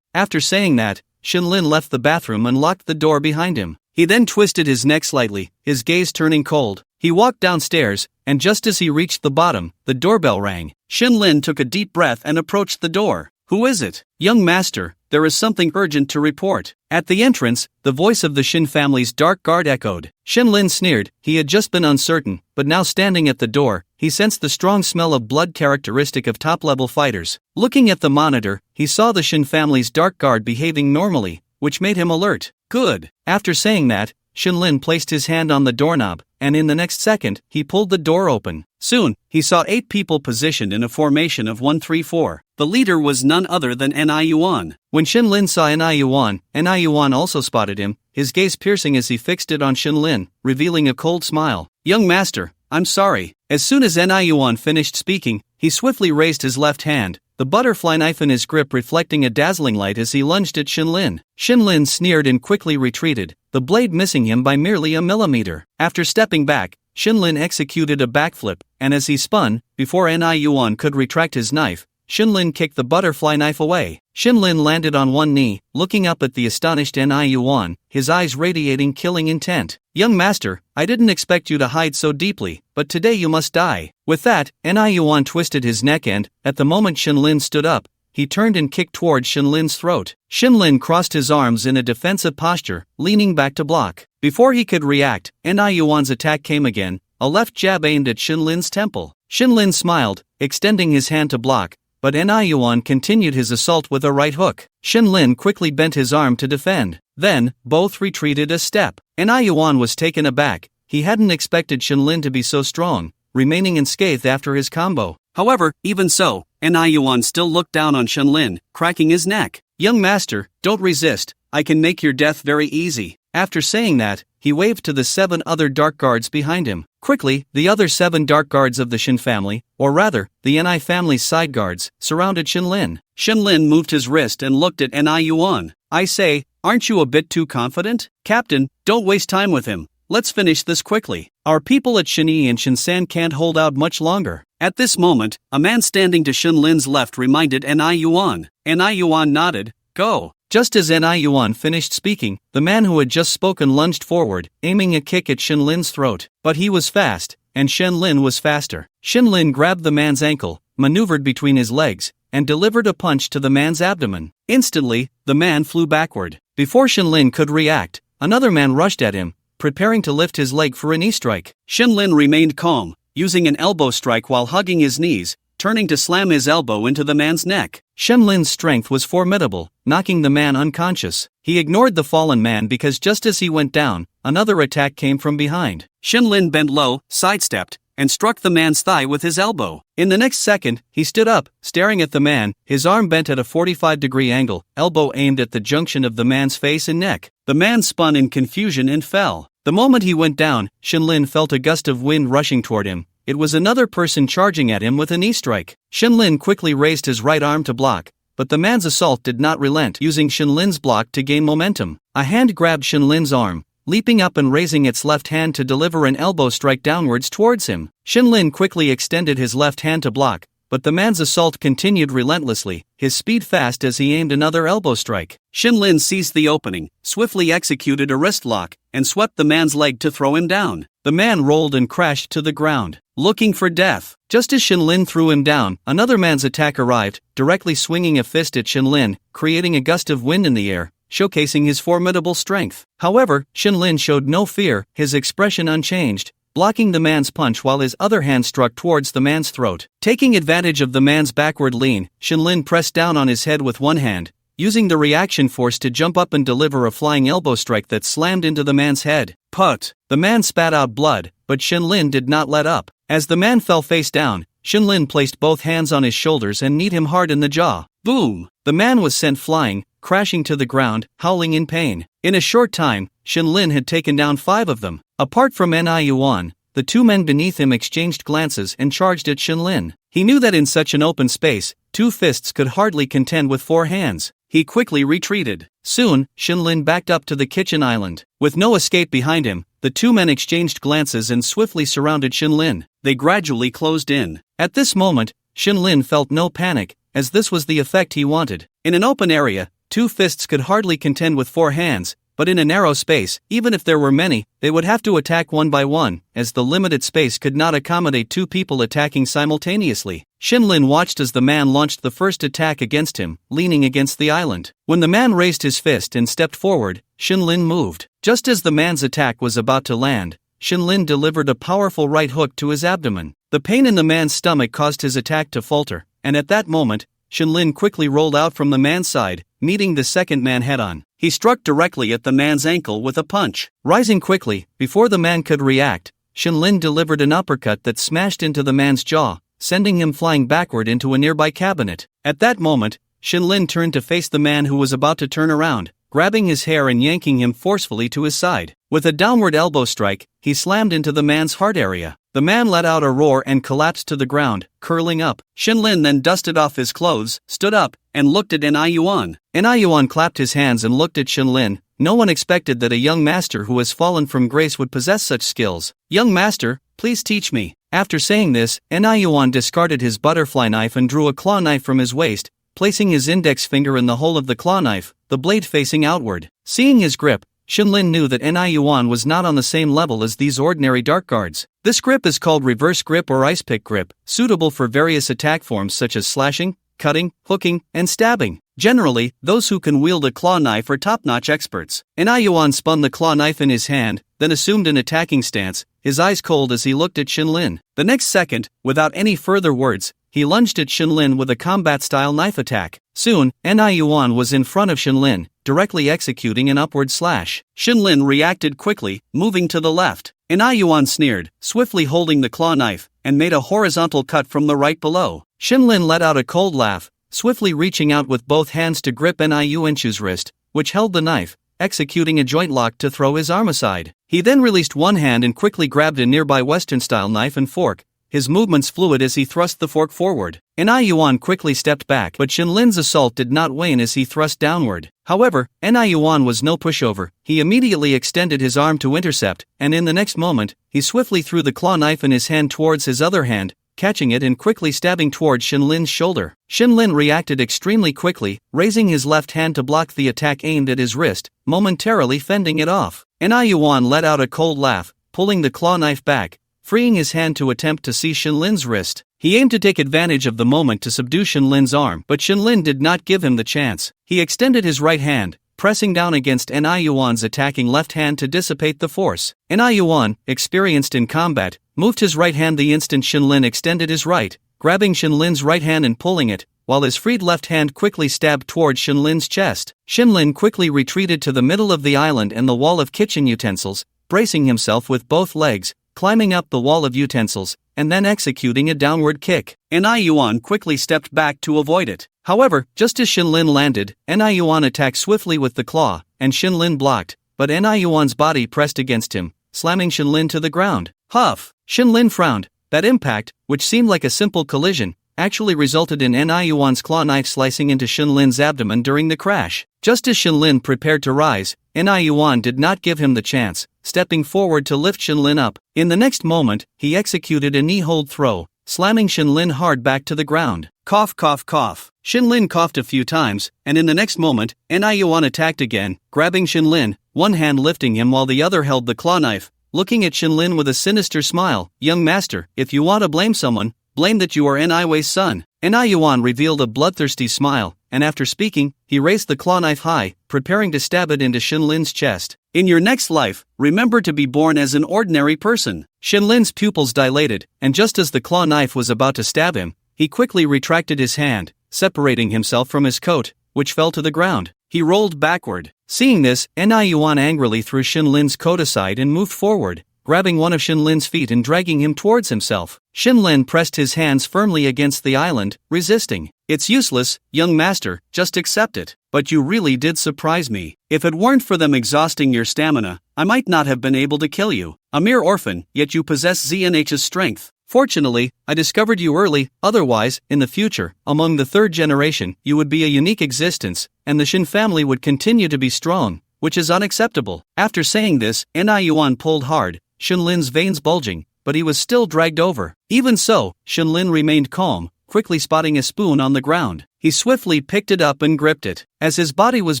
After saying that, Shinlin left the bathroom and locked the door behind him. He then twisted his neck slightly, his gaze turning cold. He walked downstairs, and just as he reached the bottom, the doorbell rang. Shinlin took a deep breath and approached the door. "Who is it?" "Young master, there is something urgent to report." At the entrance, the voice of the Shin family's dark guard echoed. Shinlin sneered. He had just been uncertain, but now standing at the door, he sensed the strong smell of blood characteristic of top-level fighters. Looking at the monitor, he saw the Shin family's dark guard behaving normally, which made him alert. "Good." After saying that, Shinlin placed his hand on the doorknob, and in the next second, he pulled the door open. Soon, he saw 8 people positioned in a formation of 1-3-4. The leader was none other than Yuan. When Shinlin saw Yuan also spotted him, his gaze piercing as he fixed it on Shinlin, revealing a cold smile. "Young master, I'm sorry." As soon as Yuan finished speaking, he swiftly raised his left hand, the butterfly knife in his grip reflecting a dazzling light as he lunged at Shinlin. Shinlin sneered and quickly retreated, the blade missing him by merely a millimeter. After stepping back, Shinlin executed a backflip, and as he spun, before Yuan could retract his knife, Shinlin kicked the butterfly knife away. Shinlin landed on one knee, looking up at the astonished Yuan, his eyes radiating killing intent. "Young master, I didn't expect you to hide so deeply, but today you must die." With that, Yuan twisted his neck and, at the moment Shinlin stood up, he turned and kicked towards Shinlin's throat. Shinlin crossed his arms in a defensive posture, leaning back to block. Before he could react, Yuan's attack came again, a left jab aimed at Shinlin's temple. Shinlin smiled, extending his hand to block, but Yuan continued his assault with a right hook. Shinlin quickly bent his arm to defend. Then, both retreated a step. Yuan was taken aback. He hadn't expected Shinlin to be so strong, remaining unscathed after his combo. However, even so, Yuan still looked down on Shinlin, cracking his neck. "Young master, don't resist. I can make your death very easy." After saying that, he waved to the 7 other dark guards behind him. Quickly, the other 7 dark guards of the Shin family, or rather, the NI family's side guards, surrounded Shinlin. Shinlin moved his wrist and looked at NI Yuan. I say, aren't you a bit too confident? Captain, don't waste time with him. Let's finish this quickly. Our people at Shinyi and Shinsan can't hold out much longer. At this moment, a man standing to Shinlin's left reminded NI Yuan. NI Yuan nodded. Go. Just as NI Yuan finished speaking, the man who had just spoken lunged forward, aiming a kick at Shinlin's throat. But he was fast, and Shinlin was faster. Shinlin grabbed the man's ankle, maneuvered between his legs, and delivered a punch to the man's abdomen. Instantly, the man flew backward. Before Shinlin could react, another man rushed at him, preparing to lift his leg for a knee strike. Shinlin remained calm, using an elbow strike while hugging his knees, turning to slam his elbow into the man's neck. Shinlin's strength was formidable, knocking the man unconscious. He ignored the fallen man because just as he went down, another attack came from behind. Shinlin bent low, sidestepped, and struck the man's thigh with his elbow. In the next second, he stood up, staring at the man, his arm bent at a 45-degree angle, elbow aimed at the junction of the man's face and neck. The man spun in confusion and fell. The moment he went down, Shinlin felt a gust of wind rushing toward him. It was another person charging at him with a knee strike. Shinlin quickly raised his right arm to block, but the man's assault did not relent, using Shinlin's block to gain momentum. A hand grabbed Shinlin's arm, leaping up and raising its left hand to deliver an elbow strike downwards towards him. Shinlin quickly extended his left hand to block, but the man's assault continued relentlessly, his speed fast as he aimed another elbow strike. Shinlin seized the opening, swiftly executed a wrist lock, and swept the man's leg to throw him down. The man rolled and crashed to the ground, looking for death. Just as Shinlin threw him down, another man's attack arrived, directly swinging a fist at Shinlin, creating a gust of wind in the air, showcasing his formidable strength. However, Shinlin showed no fear, his expression unchanged, blocking the man's punch while his other hand struck towards the man's throat. Taking advantage of the man's backward lean, Shinlin pressed down on his head with one hand, using the reaction force to jump up and deliver a flying elbow strike that slammed into the man's head. Put! The man spat out blood, but Shinlin did not let up. As the man fell face down, Shinlin placed both hands on his shoulders and kneed him hard in the jaw. Boom! The man was sent flying, crashing to the ground, howling in pain. In a short time, Shinlin had taken down 5 of them. Apart from NI Yuan, the 2 men beneath him exchanged glances and charged at Shinlin. He knew that in such an open space, 2 fists could hardly contend with 4 hands. He quickly retreated. Soon, Shinlin backed up to the kitchen island. With no escape behind him, the 2 men exchanged glances and swiftly surrounded Shinlin. They gradually closed in. At this moment, Shinlin felt no panic, as this was the effect he wanted. In an open area, 2 fists could hardly contend with 4 hands, but in a narrow space, even if there were many, they would have to attack one by one, as the limited space could not accommodate 2 people attacking simultaneously. Shinlin watched as the man launched the first attack against him, leaning against the island. When the man raised his fist and stepped forward, Shinlin moved. Just as the man's attack was about to land, Shinlin delivered a powerful right hook to his abdomen. The pain in the man's stomach caused his attack to falter, and at that moment, Shinlin quickly rolled out from the man's side, meeting the second man head-on. He struck directly at the man's ankle with a punch. Rising quickly, before the man could react, Shinlin delivered an uppercut that smashed into the man's jaw, sending him flying backward into a nearby cabinet. At that moment, Shinlin turned to face the man who was about to turn around, grabbing his hair and yanking him forcefully to his side. With a downward elbow strike, he slammed into the man's heart area. The man let out a roar and collapsed to the ground, curling up. Shinlin then dusted off his clothes, stood up, and looked at NI Yuan. NI Yuan clapped his hands and looked at Shinlin. No one expected that a young master who has fallen from grace would possess such skills. Young master, please teach me. After saying this, NI Yuan discarded his butterfly knife and drew a claw knife from his waist, placing his index finger in the hole of the claw knife, the blade facing outward. Seeing his grip, Shinlin knew that NI Yuan was not on the same level as these ordinary dark guards. This grip is called reverse grip or ice pick grip, suitable for various attack forms such as slashing, cutting, hooking, and stabbing. Generally, those who can wield a claw knife are top-notch experts. NI Yuan spun the claw knife in his hand, then assumed an attacking stance, his eyes cold as he looked at Shinlin. The next second, without any further words, he lunged at Shinlin with a combat-style knife attack. Soon, NI Yuan was in front of Shinlin, directly executing an upward slash. Shinlin reacted quickly, moving to the left. NI Yuan sneered, swiftly holding the claw knife, and made a horizontal cut from the right below. Shinlin let out a cold laugh, swiftly reaching out with both hands to grip NI Yuan's wrist, which held the knife, executing a joint lock to throw his arm aside. He then released one hand and quickly grabbed a nearby Western-style knife and fork, his movements fluid as he thrust the fork forward. Yuan quickly stepped back, but Shinlin's assault did not wane as he thrust downward. However, Yuan was no pushover. He immediately extended his arm to intercept, and in the next moment, he swiftly threw the claw knife in his hand towards his other hand, catching it and quickly stabbing towards Shinlin's shoulder. Shinlin reacted extremely quickly, raising his left hand to block the attack aimed at his wrist, momentarily fending it off. Yuan let out a cold laugh, pulling the claw knife back, freeing his hand to attempt to seize Shinlin's wrist. He aimed to take advantage of the moment to subdue Shinlin's arm, but Shinlin did not give him the chance. He extended his right hand, pressing down against Yuan's attacking left hand to dissipate the force. Yuan, experienced in combat, moved his right hand the instant Shinlin extended his right, grabbing Shinlin's right hand and pulling it, while his freed left hand quickly stabbed towards Shinlin's chest. Shinlin quickly retreated to the middle of the island and the wall of kitchen utensils, bracing himself with both legs, climbing up the wall of utensils, and then executing a downward kick. Yuan quickly stepped back to avoid it. However, just as Shinlin landed, Yuan attacked swiftly with the claw, and Shinlin blocked, but Yuan's body pressed against him, slamming Shinlin to the ground. Huff! Shinlin frowned. That impact, which seemed like a simple collision, actually resulted in Yuan's claw knife slicing into Shinlin's abdomen during the crash. Just as Shinlin prepared to rise, Yuan did not give him the chance, stepping forward to lift Shinlin up. In the next moment, he executed a knee-hold throw, slamming Shinlin hard back to the ground. Cough, cough, cough. Shinlin coughed a few times, and in the next moment, Yuan attacked again, grabbing Shinlin, one hand lifting him while the other held the claw knife, looking at Shinlin with a sinister smile. "Young master, if you want to blame someone, blame that you are Wei's son." Yuan revealed a bloodthirsty smile, and after speaking, he raised the claw knife high, preparing to stab it into Shinlin's chest. "In your next life, remember to be born as an ordinary person." Shinlin's pupils dilated, and just as the claw knife was about to stab him, he quickly retracted his hand, separating himself from his coat, which fell to the ground. He rolled backward. Seeing this, Yuan angrily threw Shinlin's coat aside and moved forward, grabbing one of Shinlin's feet and dragging him towards himself. Shinlin pressed his hands firmly against the island, resisting. "It's useless, young master, just accept it. But you really did surprise me. If it weren't for them exhausting your stamina, I might not have been able to kill you. A mere orphan, yet you possess ZNH's strength. Fortunately, I discovered you early, otherwise, in the future, among the third generation, you would be a unique existence, and the Shin family would continue to be strong, which is unacceptable." After saying this, Yuan pulled hard, Shinlin's veins bulging, but he was still dragged over. Even so, Shinlin remained calm, quickly spotting a spoon on the ground. He swiftly picked it up and gripped it. As his body was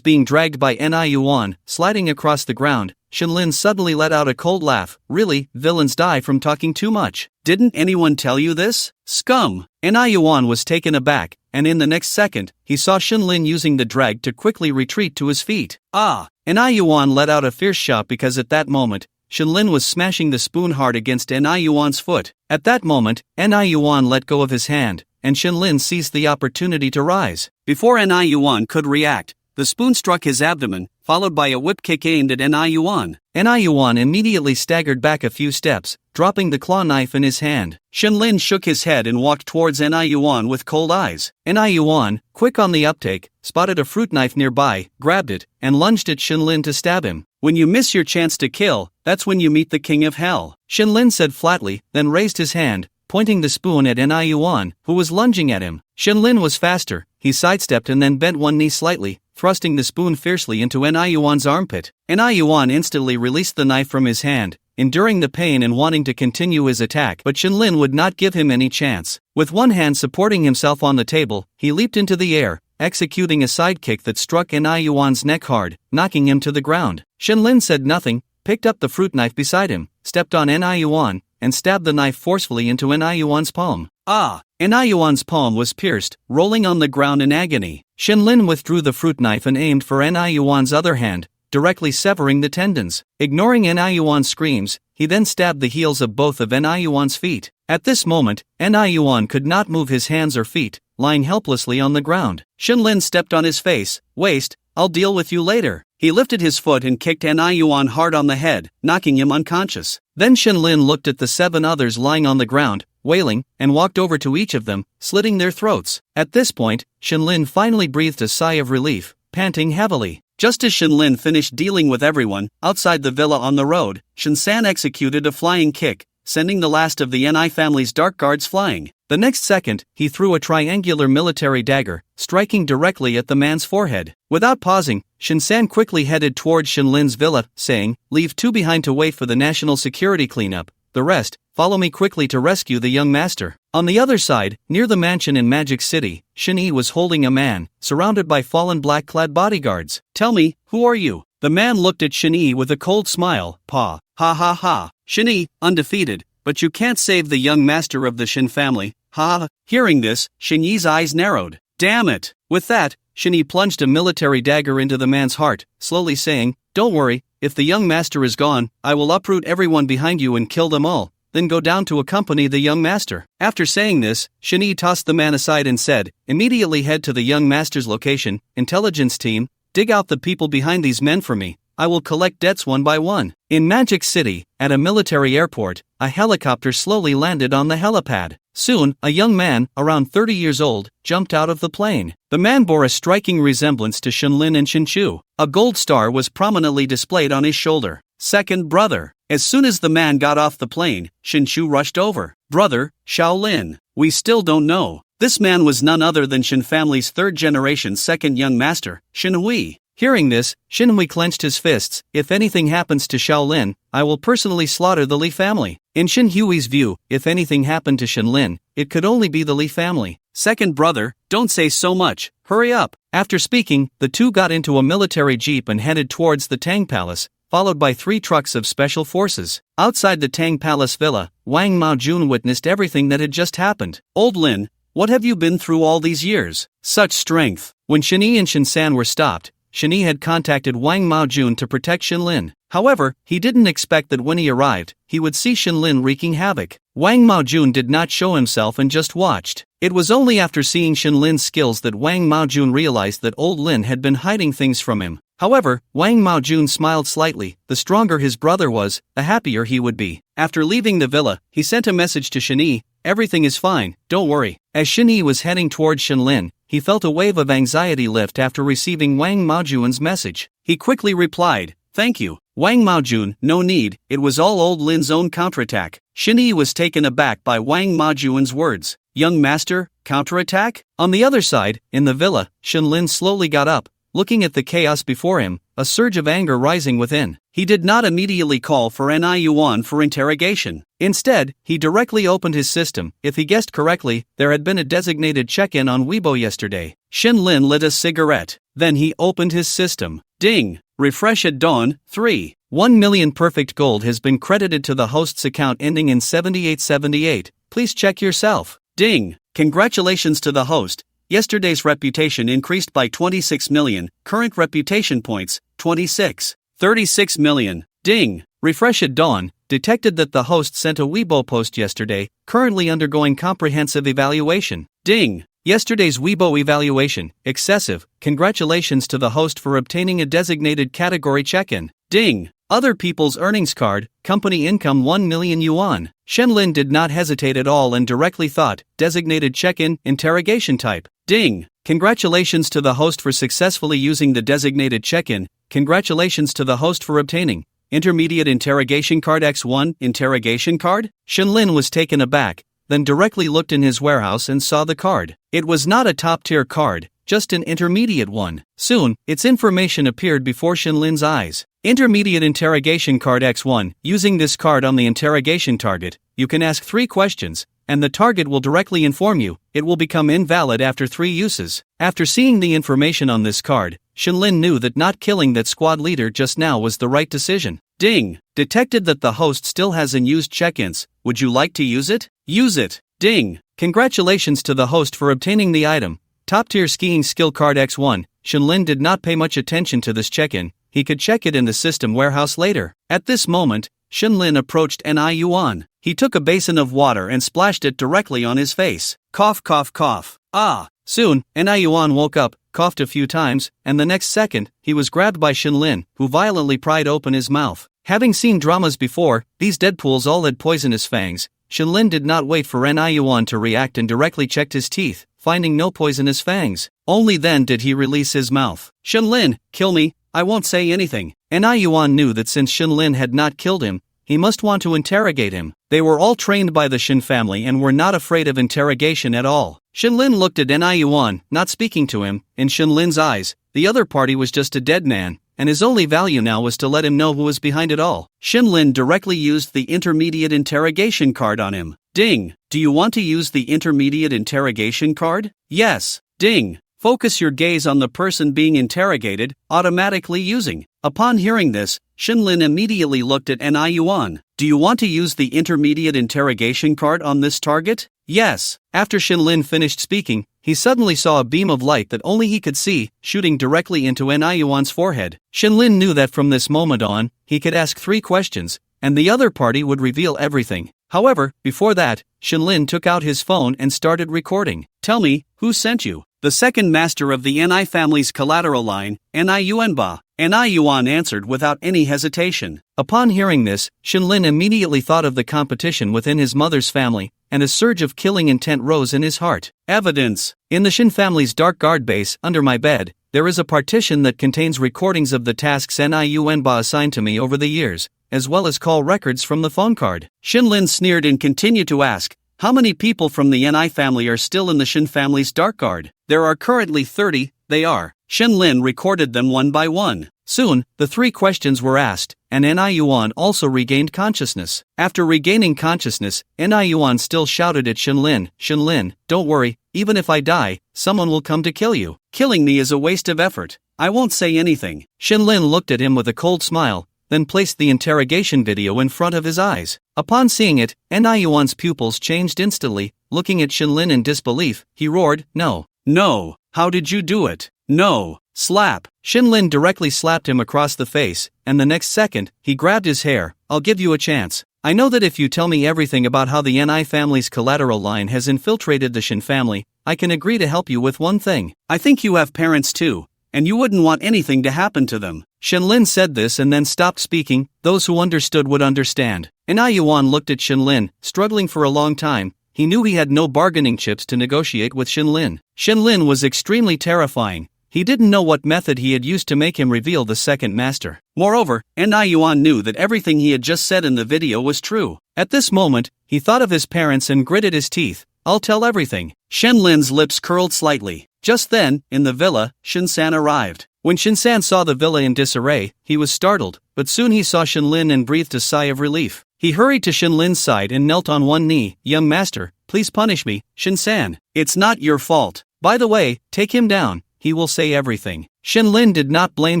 being dragged by Yuan, sliding across the ground, Shinlin suddenly let out a cold laugh. "Really, villains die from talking too much. Didn't anyone tell you this? Scum!" Yuan was taken aback, and in the next second, he saw Shinlin using the drag to quickly retreat to his feet. "Ah!" Yuan let out a fierce shout because at that moment, Shinlin was smashing the spoon hard against Yuan's foot. At that moment, Yuan let go of his hand, and Shinlin seized the opportunity to rise. Before Yuan could react, the spoon struck his abdomen, followed by a whip kick aimed at Yuan. Yuan immediately staggered back a few steps, dropping the claw knife in his hand. Shinlin shook his head and walked towards Yuan with cold eyes. Yuan, quick on the uptake, spotted a fruit knife nearby, grabbed it, and lunged at Shinlin to stab him. "When you miss your chance to kill, that's when you meet the king of hell," Shinlin said flatly, then raised his hand, pointing the spoon at Yuan, who was lunging at him. Shinlin was faster. He sidestepped and then bent one knee slightly, thrusting the spoon fiercely into Yuan's armpit. Yuan instantly released the knife from his hand, enduring the pain and wanting to continue his attack, but Shinlin would not give him any chance. With one hand supporting himself on the table, he leaped into the air, executing a sidekick that struck Yuan's neck hard, knocking him to the ground. Shinlin said nothing, picked up the fruit knife beside him, stepped on Yuan, and stabbed the knife forcefully into Yuan's palm. "Ah!" Yuan's palm was pierced, rolling on the ground in agony. Shinlin withdrew the fruit knife and aimed for Yuan's other hand, directly severing the tendons. Ignoring Yuan's screams, he then stabbed the heels of both of Yuan's feet. At this moment, Yuan could not move his hands or feet, lying helplessly on the ground. Shinlin stepped on his face. "Waste, I'll deal with you later." He lifted his foot and kicked Yuan hard on the head, knocking him unconscious. Then Shinlin looked at the 7 others lying on the ground, wailing, and walked over to each of them, slitting their throats. At this point, Shinlin finally breathed a sigh of relief, panting heavily. Just as Shenlin finished dealing with everyone, outside the villa on the road, Shinsan executed a flying kick, sending the last of the Ni family's dark guards flying. The next second, he threw a triangular military dagger, striking directly at the man's forehead. Without pausing, Shinsan quickly headed towards Shenlin's villa, saying, "Leave two behind to wait for the national security cleanup. The rest, follow me quickly to rescue the young master." On the other side, near the mansion in Magic City, Shin-Yi was holding a man, surrounded by fallen black-clad bodyguards. "Tell me, who are you?" The man looked at Shin-Yi with a cold smile. "Pa. Ha ha ha. Shin-Yi, undefeated, but you can't save the young master of the Shin family. Ha." Hearing this, Shin-Yi's eyes narrowed. "Damn it." With that, Shin-Yi plunged a military dagger into the man's heart, slowly saying, "Don't worry, if the young master is gone, I will uproot everyone behind you and kill them all, then go down to accompany the young master." After saying this, Shin-Yi tossed the man aside and said, "Immediately head to the young master's location, intelligence team, dig out the people behind these men for me. I will collect debts one by one." In Magic City, at a military airport, a helicopter slowly landed on the helipad. Soon, a young man, around 30 years old, jumped out of the plane. The man bore a striking resemblance to Shenlin and Shinchu. A gold star was prominently displayed on his shoulder. "Second brother." As soon as the man got off the plane, Shinchu rushed over. "Brother, Shaolin. We still don't know." This man was none other than Shin family's third-generation second young master, Shinhui. Hearing this, Shinhui clenched his fists. "If anything happens to Shaolin, I will personally slaughter the Li family." In Shinhui's view, if anything happened to Shenlin, it could only be the Li family. "Second brother, don't say so much, hurry up." After speaking, the two got into a military jeep and headed towards the Tang Palace, followed by 3 trucks of special forces. Outside the Tang Palace villa, Wang Maojun witnessed everything that had just happened. "Old Lin, what have you been through all these years? Such strength." When Shin-Yi and Shin-San were stopped, Shin-Yi had contacted Wang Maojun to protect Shin-Lin. However, he didn't expect that when he arrived, he would see Shin-Lin wreaking havoc. Wang Maojun did not show himself and just watched. It was only after seeing Shin-Lin's skills that Wang Maojun realized that Old Lin had been hiding things from him. However, Wang Maojun smiled slightly. The stronger his brother was, the happier he would be. After leaving the villa, he sent a message to Shin-Yi, "Everything is fine, don't worry." As Shin-Yi was heading towards Shin-Lin, he felt a wave of anxiety lift after receiving Wang Maojun's message. He quickly replied, "Thank you, Wang Maojun, no need, it was all Old Lin's own counterattack." Shin-Yi was taken aback by Wang Maojun's words. "Young master, counterattack?" On the other side, in the villa, Shin-Lin slowly got up, looking at the chaos before him, a surge of anger rising within. He did not immediately call for Ni Yuan for interrogation. Instead, he directly opened his system. If he guessed correctly, there had been a designated check-in on Weibo yesterday. Shin-Lin lit a cigarette. Then he opened his system. Ding! Refresh at dawn, 3. 1 million perfect gold has been credited to the host's account ending in 7878. Please check yourself. Ding! Congratulations to the host. Yesterday's reputation increased by 26 million, current reputation points, 26. 36 million. Ding! Refresh at dawn, detected that the host sent a Weibo post yesterday, currently undergoing comprehensive evaluation. Ding! Yesterday's Weibo evaluation, excessive, congratulations to the host for obtaining a designated category check-in. Ding! Other people's earnings card, company income 1 million yuan. Shenlin did not hesitate at all and directly thought, designated check-in, interrogation type. Ding! Congratulations to the host for successfully using the designated check-in. Congratulations to the host for obtaining intermediate interrogation card X1 interrogation card. Shenlin was taken aback, then directly looked in his warehouse and saw the card. It was not a top-tier card, just an intermediate one. Soon, its information appeared before Shenlin's eyes. Intermediate interrogation card X1. Using this card on the interrogation target, you can ask 3 questions, and the target will directly inform you. It will become invalid after 3 uses. After seeing the information on this card, Shenlin knew that not killing that squad leader just now was the right decision. Ding! Detected that the host still has unused check-ins. Would you like to use it? Use it! Ding! Congratulations to the host for obtaining the item. Top-tier skiing skill card X1. Shenlin did not pay much attention to this check-in. He could check it in the system warehouse later. At this moment, Shenlin approached Ni Yuan. He took a basin of water and splashed it directly on his face. Cough cough cough. Ah! Soon, Ni Yuan woke up, coughed a few times, and the next second, he was grabbed by Shenlin, who violently pried open his mouth. Having seen dramas before, these Deadpools all had poisonous fangs. Shenlin did not wait for Ni Yuan to react and directly checked his teeth, finding no poisonous fangs. Only then did he release his mouth. Shenlin, kill me, I won't say anything. Yuan knew that since Shinlin had not killed him, he must want to interrogate him. They were all trained by the Shin family and were not afraid of interrogation at all. Shinlin looked at Yuan, not speaking to him. In Shinlin's eyes, the other party was just a dead man, and his only value now was to let him know who was behind it all. Shinlin directly used the intermediate interrogation card on him. Ding! Do you want to use the intermediate interrogation card? Yes. Ding! Focus your gaze on the person being interrogated, automatically using. Upon hearing this, Shinlin immediately looked at Yuan. Do you want to use the intermediate interrogation card on this target? Yes. After Shinlin finished speaking, he suddenly saw a beam of light that only he could see, shooting directly into Yuan's forehead. Shinlin knew that from this moment on, he could ask 3 questions, and the other party would reveal everything. However, before that, Shinlin took out his phone and started recording. Tell me, who sent you? The second master of the Ni family's collateral line, Yuanba. Yuan answered without any hesitation. Upon hearing this, Shinlin immediately thought of the competition within his mother's family, and a surge of killing intent rose in his heart. Evidence. In the Shin family's dark guard base, under my bed, there is a partition that contains recordings of the tasks Yuanba assigned to me over the years, as well as call records from the phone card. Shinlin sneered and continued to ask, how many people from the Ni family are still in the Shin family's dark guard? There are currently 30, they are. Shinlin recorded them one by one. Soon, the 3 questions were asked, and Yuan also regained consciousness. After regaining consciousness, Yuan still shouted at Shinlin, Shinlin, don't worry, even if I die, someone will come to kill you. Killing me is a waste of effort. I won't say anything. Shinlin looked at him with a cold smile, then placed the interrogation video in front of his eyes. Upon seeing it, Yuan's pupils changed instantly. Looking at Shinlin in disbelief, he roared, no. No. How did you do it? No. Slap. Shinlin directly slapped him across the face, and the next second, he grabbed his hair. I'll give you a chance. I know that if you tell me everything about how the Ni family's collateral line has infiltrated the Shin family, I can agree to help you with one thing. I think you have parents too, and you wouldn't want anything to happen to them. Shinlin said this and then stopped speaking. Those who understood would understand. Yuan looked at Shinlin, struggling for a long time. He knew he had no bargaining chips to negotiate with Shinlin. Shinlin was extremely terrifying. He didn't know what method he had used to make him reveal the second master. Moreover, Yuan knew that everything he had just said in the video was true. At this moment, he thought of his parents and gritted his teeth. I'll tell everything. Shinlin's lips curled slightly. Just then, in the villa, Shinsan arrived. When Shinsan saw the villa in disarray, he was startled, but soon he saw Shinlin and breathed a sigh of relief. He hurried to Shinlin's side and knelt on one knee. Young master, please punish me, Shinsan. It's not your fault. By the way, take him down. He will say everything. Shinlin did not blame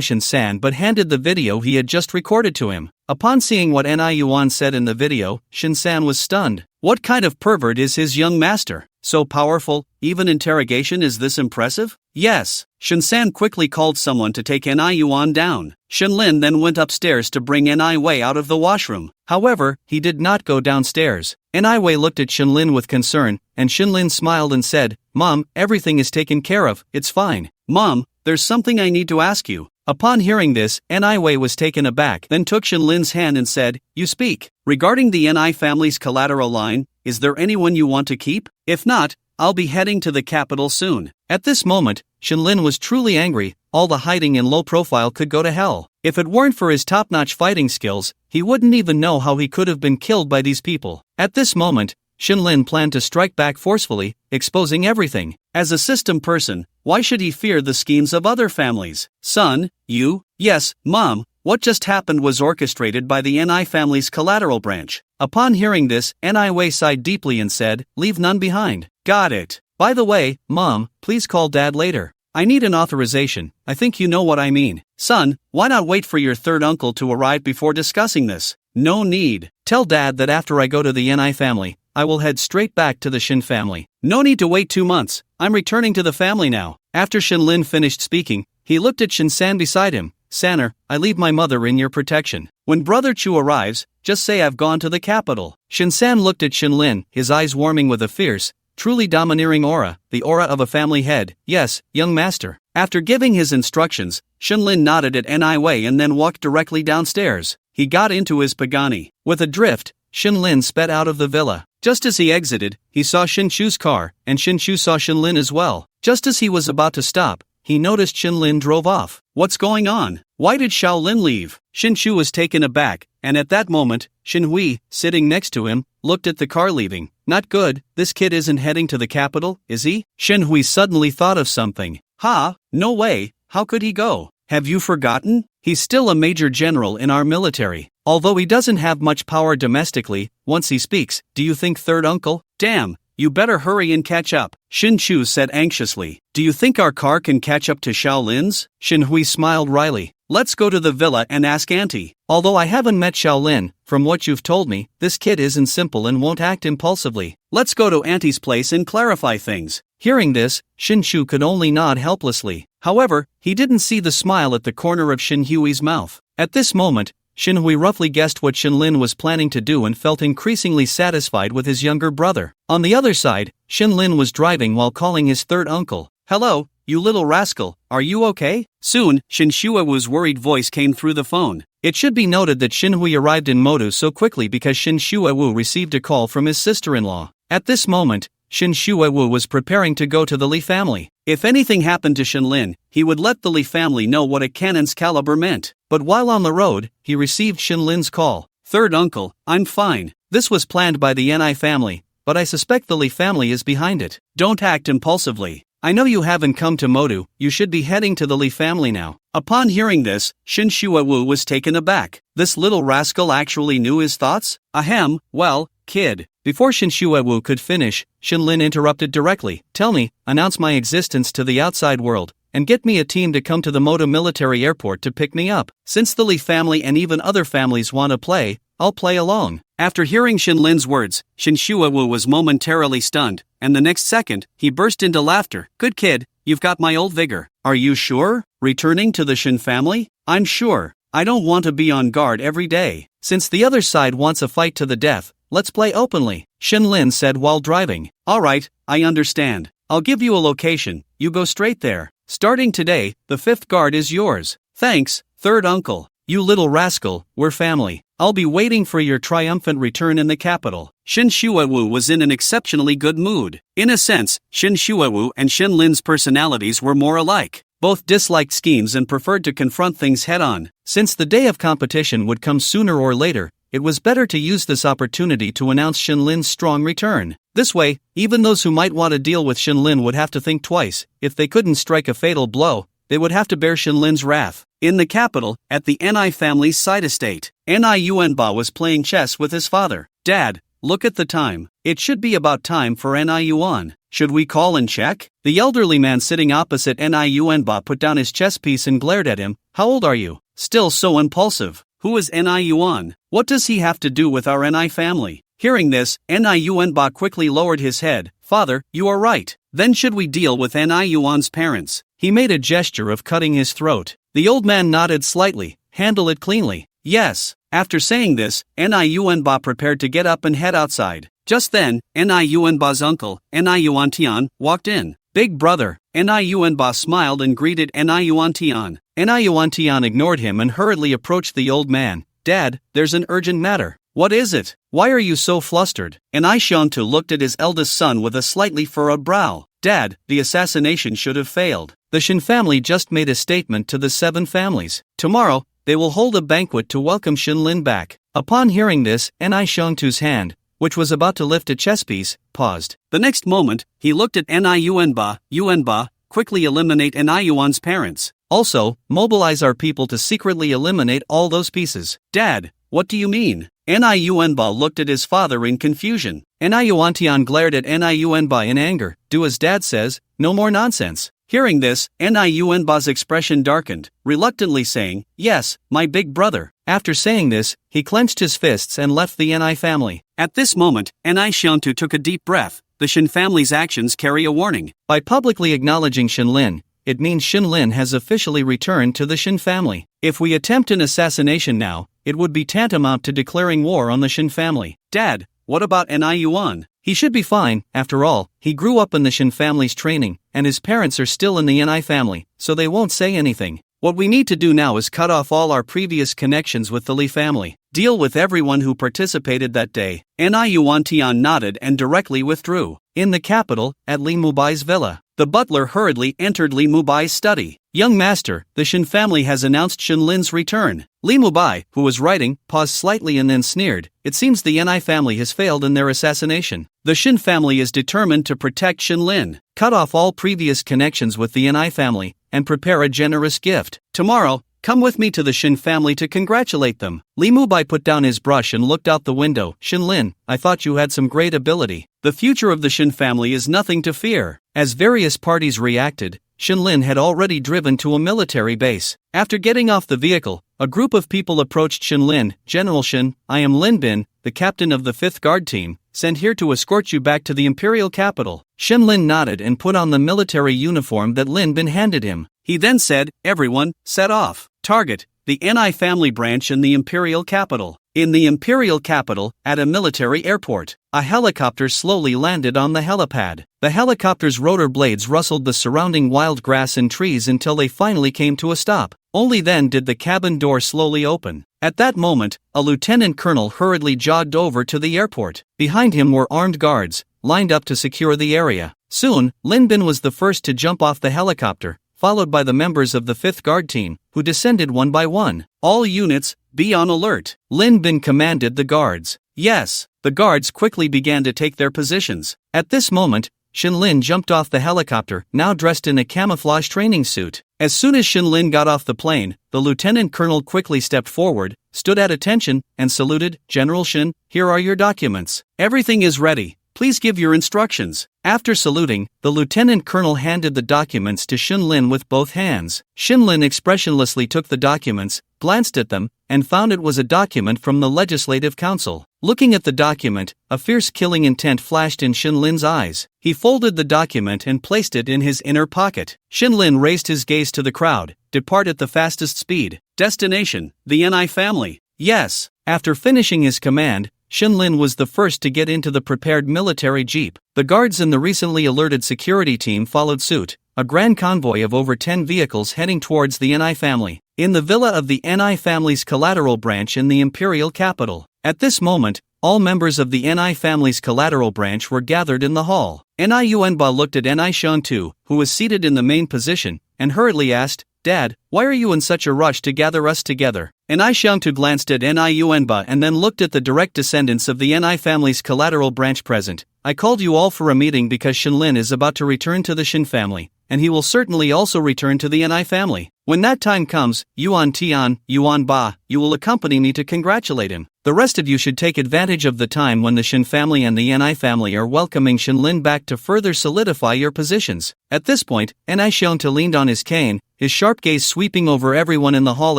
Shinsan but handed the video he had just recorded to him. Upon seeing what Yuan said in the video, Shinsan was stunned. What kind of pervert is his young master? So powerful, even interrogation is this impressive? Yes. Shinsan quickly called someone to take Yuan down. Shinlin then went upstairs to bring Wei out of the washroom. However, he did not go downstairs. Wei looked at Shinlin with concern, and Shinlin smiled and said, Mom, everything is taken care of, it's fine. Mom, there's something I need to ask you. Upon hearing this, Wei was taken aback, then took Shinlin's hand and said, You speak. Regarding the Ni family's collateral line, is there anyone you want to keep? If not, I'll be heading to the capital soon. At this moment, Shinlin was truly angry. All the hiding and low profile could go to hell. If it weren't for his top-notch fighting skills, he wouldn't even know how he could have been killed by these people. At this moment, Shinlin planned to strike back forcefully, exposing everything. As a system person, why should he fear the schemes of other families? Son, you? Yes, Mom, what just happened was orchestrated by the Ni family's collateral branch. Upon hearing this, Wei sighed deeply and said, Leave none behind. Got it. By the way, Mom, please call Dad later. I need an authorization. I think you know what I mean. Son, why not wait for your third uncle to arrive before discussing this? No need. Tell Dad that after I go to the Ni family, I will head straight back to the Shin family. No need to wait 2 months. I'm returning to the family now. After Shinlin finished speaking, he looked at Shinsan beside him. Sanner, I leave my mother in your protection. When Brother Chu arrives, just say I've gone to the capital. Shinsan looked at Shinlin, his eyes warming with a fierce, truly domineering aura, the aura of a family head. Yes, young master. After giving his instructions, Shinlin nodded at Wei and then walked directly downstairs. He got into his Pagani. With a drift, Shinlin sped out of the villa. Just as he exited, he saw Shinchu's car, and Shinchu saw Shinlin as well. Just as he was about to stop, he noticed Shinlin drove off. What's going on? Why did Shaolin leave? Shin Shu was taken aback, and at that moment, Shin Hui, sitting next to him, looked at the car leaving. Not good, this kid isn't heading to the capital, is he? Shin Hui suddenly thought of something. Ha, no way, how could he go? Have you forgotten? He's still a major general in our military. Although he doesn't have much power domestically, once he speaks, do you think third uncle? Damn, you better hurry and catch up, Shin Chu said anxiously. Do you think our car can catch up to Shaolin's? Shin Hui smiled wryly. Let's go to the villa and ask Auntie. Although I haven't met Shaolin, from what you've told me, this kid isn't simple and won't act impulsively. Let's go to Auntie's place and clarify things. Hearing this, Shin Chu could only nod helplessly. However, he didn't see the smile at the corner of Shin Hui's mouth. At this moment, Shin Hui roughly guessed what Shin Lin was planning to do and felt increasingly satisfied with his younger brother. On the other side, Shin Lin was driving while calling his third uncle. Hello, you little rascal, are you okay? Soon, Shin Shuawu's worried voice came through the phone. It should be noted that Shin Hui arrived in Modu so quickly because Shin Shuawu received a call from his sister-in-law. At this moment, Shin Shuawu was preparing to go to the Li family. If anything happened to Shin Lin, he would let the Li family know what a cannon's caliber meant. But while on the road, he received Shin Lin's call. Third uncle, I'm fine. This was planned by the Ni family, but I suspect the Li family is behind it. Don't act impulsively. I know you haven't come to Modu, you should be heading to the Li family now. Upon hearing this, Shin Shuawu was taken aback. This little rascal actually knew his thoughts? Ahem, well, kid. Before Shin Shuawu could finish, Shin Lin interrupted directly. Tell me, announce my existence to the outside world, and get me a team to come to the Modu military airport to pick me up. Since the Li family and even other families want to play, I'll play along. After hearing Shin Lin's words, Shin Shuawu was momentarily stunned, and the next second, he burst into laughter. Good kid, you've got my old vigor. Are you sure? Returning to the Shin family? I'm sure. I don't want to be on guard every day. Since the other side wants a fight to the death, let's play openly, Shin Lin said while driving. Alright, I understand. I'll give you a location, you go straight there. Starting today, the fifth guard is yours. Thanks, third uncle. You little rascal, we're family. I'll be waiting for your triumphant return in the capital. Shin Shuawu was in an exceptionally good mood. In a sense, Shin Shuawu and Shin Lin's personalities were more alike. Both disliked schemes and preferred to confront things head-on. Since the day of competition would come sooner or later, it was better to use this opportunity to announce Shin Lin's strong return. This way, even those who might want to deal with Shin Lin would have to think twice. If they couldn't strike a fatal blow, they would have to bear Shin Lin's wrath. In the capital, at the Ni family's side estate, Ni Yuanba was playing chess with his father. Dad, look at the time. It should be about time for Ni Yuan. Should we call and check? The elderly man sitting opposite Ni Yuanba put down his chess piece and glared at him. How old are you? Still so impulsive. Who is Ni Yuan? What does he have to do with our Ni family? Hearing this, Ni Yuanba quickly lowered his head. Father, you are right. Then should we deal with Ni Yuan's parents? He made a gesture of cutting his throat. The old man nodded slightly. Handle it cleanly. Yes. After saying this, Ni Yuanba prepared to get up and head outside. Just then, Ni Yuanba's uncle, Ni Yuantian, walked in. Big brother. Ni Yuanba smiled and greeted Ni Yuantian. Ni Yuantian ignored him and hurriedly approached the old man. Dad, there's an urgent matter. What is it? Why are you so flustered? Ni Xiangtu looked at his eldest son with a slightly furrowed brow. Dad, the assassination should have failed. The Shin family just made a statement to the 7 families. Tomorrow, they will hold a banquet to welcome Shin Lin back. Upon hearing this, Ni Xiangtu's hand, which was about to lift a chess piece, paused. The next moment, he looked at Ni Yuanba. Yuanba, quickly eliminate Ni Yuan's parents. Also, mobilize our people to secretly eliminate all those pieces. Dad, what do you mean? Ni Yuanba looked at his father in confusion. Ni Yuantian glared at Ni Yuanba in anger. Do as dad says, no more nonsense. Hearing this, Ni Yuanba's expression darkened, reluctantly saying, yes, my big brother. After saying this, he clenched his fists and left the Ni family. At this moment, Ni Xiangtu took a deep breath. The Shin family's actions carry a warning. By publicly acknowledging Shin Lin, it means Shin Lin has officially returned to the Shin family. If we attempt an assassination now, it would be tantamount to declaring war on the Shin family. Dad, what about Ni Yuan? He should be fine, after all, he grew up in the Shin family's training, and his parents are still in the Ni family, so they won't say anything. What we need to do now is cut off all our previous connections with the Li family. Deal with everyone who participated that day. Ni Yuantian nodded and directly withdrew. In the capital, at Li Mubai's villa, the butler hurriedly entered Li Mubai's study. Young master, the Shin family has announced Shin Lin's return. Li Mubai, who was writing, paused slightly and then sneered. It seems the Ni family has failed in their assassination. The Shin family is determined to protect Shin Lin, cut off all previous connections with the Ni family, and prepare a generous gift. Tomorrow, come with me to the Shin family to congratulate them. Li Mubai put down his brush and looked out the window. Shin Lin, I thought you had some great ability. The future of the Shin family is nothing to fear. As various parties reacted, Shin Lin had already driven to a military base. After getting off the vehicle, a group of people approached Shin Lin. General Shin, I am Lin Bin, the captain of the 5th Guard team, sent here to escort you back to the imperial capital. Shin Lin nodded and put on the military uniform that Lin Bin handed him. He then said, everyone, set off. Target, the Ni family branch in the imperial capital. In the imperial capital, at a military airport, a helicopter slowly landed on the helipad. The helicopter's rotor blades rustled the surrounding wild grass and trees until they finally came to a stop. Only then did the cabin door slowly open. At that moment, a lieutenant colonel hurriedly jogged over to the airport. Behind him were armed guards, lined up to secure the area. Soon, Lin Bin was the first to jump off the helicopter, followed by the members of the 5th Guard team, who descended one by one. All units, be on alert. Lin Bin commanded the guards. Yes, the guards quickly began to take their positions. At this moment, Shin Lin jumped off the helicopter, now dressed in a camouflage training suit. As soon as Shin Lin got off the plane, the lieutenant colonel quickly stepped forward, stood at attention, and saluted. General Shin, here are your documents. Everything is ready. Please give your instructions. After saluting, the lieutenant colonel handed the documents to Shin Lin with both hands. Shin Lin expressionlessly took the documents, glanced at them, and found it was a document from the Legislative Council. Looking at the document, a fierce killing intent flashed in Shin Lin's eyes. He folded the document and placed it in his inner pocket. Shin Lin raised his gaze to the crowd. Depart at the fastest speed. Destination, the Ni family. Yes. After finishing his command, Shin Lin was the first to get into the prepared military jeep. The guards and the recently alerted security team followed suit, a grand convoy of over 10 vehicles heading towards the Ni family, in the villa of the Ni family's collateral branch in the imperial capital. At this moment, all members of the Ni family's collateral branch were gathered in the hall. Ni Yuanba looked at Ni Xiangtu, who was seated in the main position, and hurriedly asked, Dad, why are you in such a rush to gather us together? Ni Xiangtu glanced at Ni Yuanba and then looked at the direct descendants of the Ni family's collateral branch present. I called you all for a meeting because Shin Lin is about to return to the Shin family, and he will certainly also return to the Ni family. When that time comes, Yuan Tian, Yuan Ba, you will accompany me to congratulate him. The rest of you should take advantage of the time when the Shin family and the Ni family are welcoming Shin Lin back to further solidify your positions. At this point, Ni Xiangtu leaned on his cane, his sharp gaze sweeping over everyone in the hall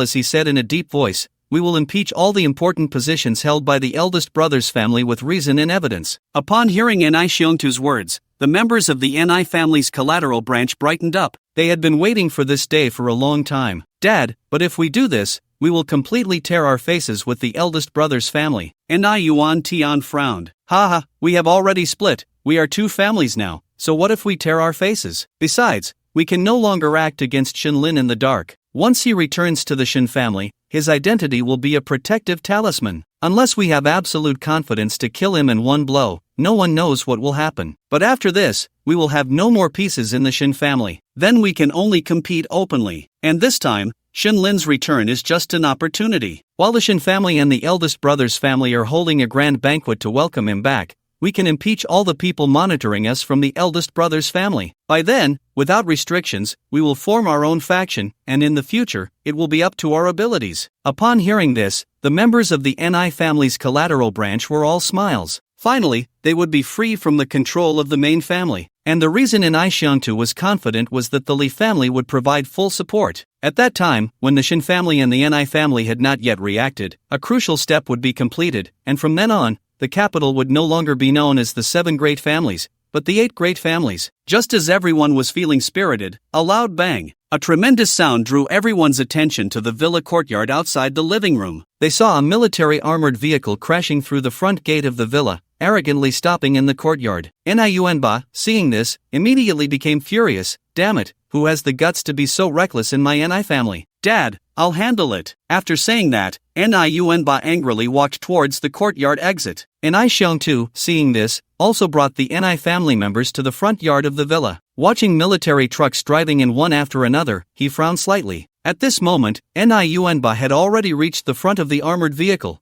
as he said in a deep voice, we will impeach all the important positions held by the eldest brother's family with reason and evidence. Upon hearing Ni Xiangtu's words, the members of the Ni family's collateral branch brightened up. They had been waiting for this day for a long time. Dad, but if we do this, we will completely tear our faces with the eldest brother's family. Ni Yuan Tian frowned. Haha, we have already split, we are two families now, so what if we tear our faces? Besides, we can no longer act against Shin Lin in the dark. Once he returns to the Shin family, his identity will be a protective talisman. Unless we have absolute confidence to kill him in one blow, no one knows what will happen. But after this, we will have no more pieces in the Shin family. Then we can only compete openly. And this time, Shin Lin's return is just an opportunity. While the Shin family and the eldest brother's family are holding a grand banquet to welcome him back, we can impeach all the people monitoring us from the eldest brother's family. By then, without restrictions, we will form our own faction, and in the future, it will be up to our abilities. Upon hearing this, the members of the Ni family's collateral branch were all smiles. Finally, they would be free from the control of the main family. And the reason Ni Xiangtu was confident was that the Li family would provide full support. At that time, when the Shin family and the Ni family had not yet reacted, a crucial step would be completed, and from then on, the capital would no longer be known as the 7 great families, but the 8 great families. Just as everyone was feeling spirited, a loud bang, a tremendous sound drew everyone's attention to the villa courtyard outside the living room. They saw a military armored vehicle crashing through the front gate of the villa, arrogantly stopping in the courtyard. Ni Yuanba, seeing this, immediately became furious. Damn it, who has the guts to be so reckless in my Ni family? Dad, I'll handle it. After saying that, Niunba angrily walked towards the courtyard exit. Ni Xiong-tu, seeing this, also brought the Ni family members to the front yard of the villa. Watching military trucks driving in one after another, he frowned slightly. At this moment, Niunba had already reached the front of the armored vehicle.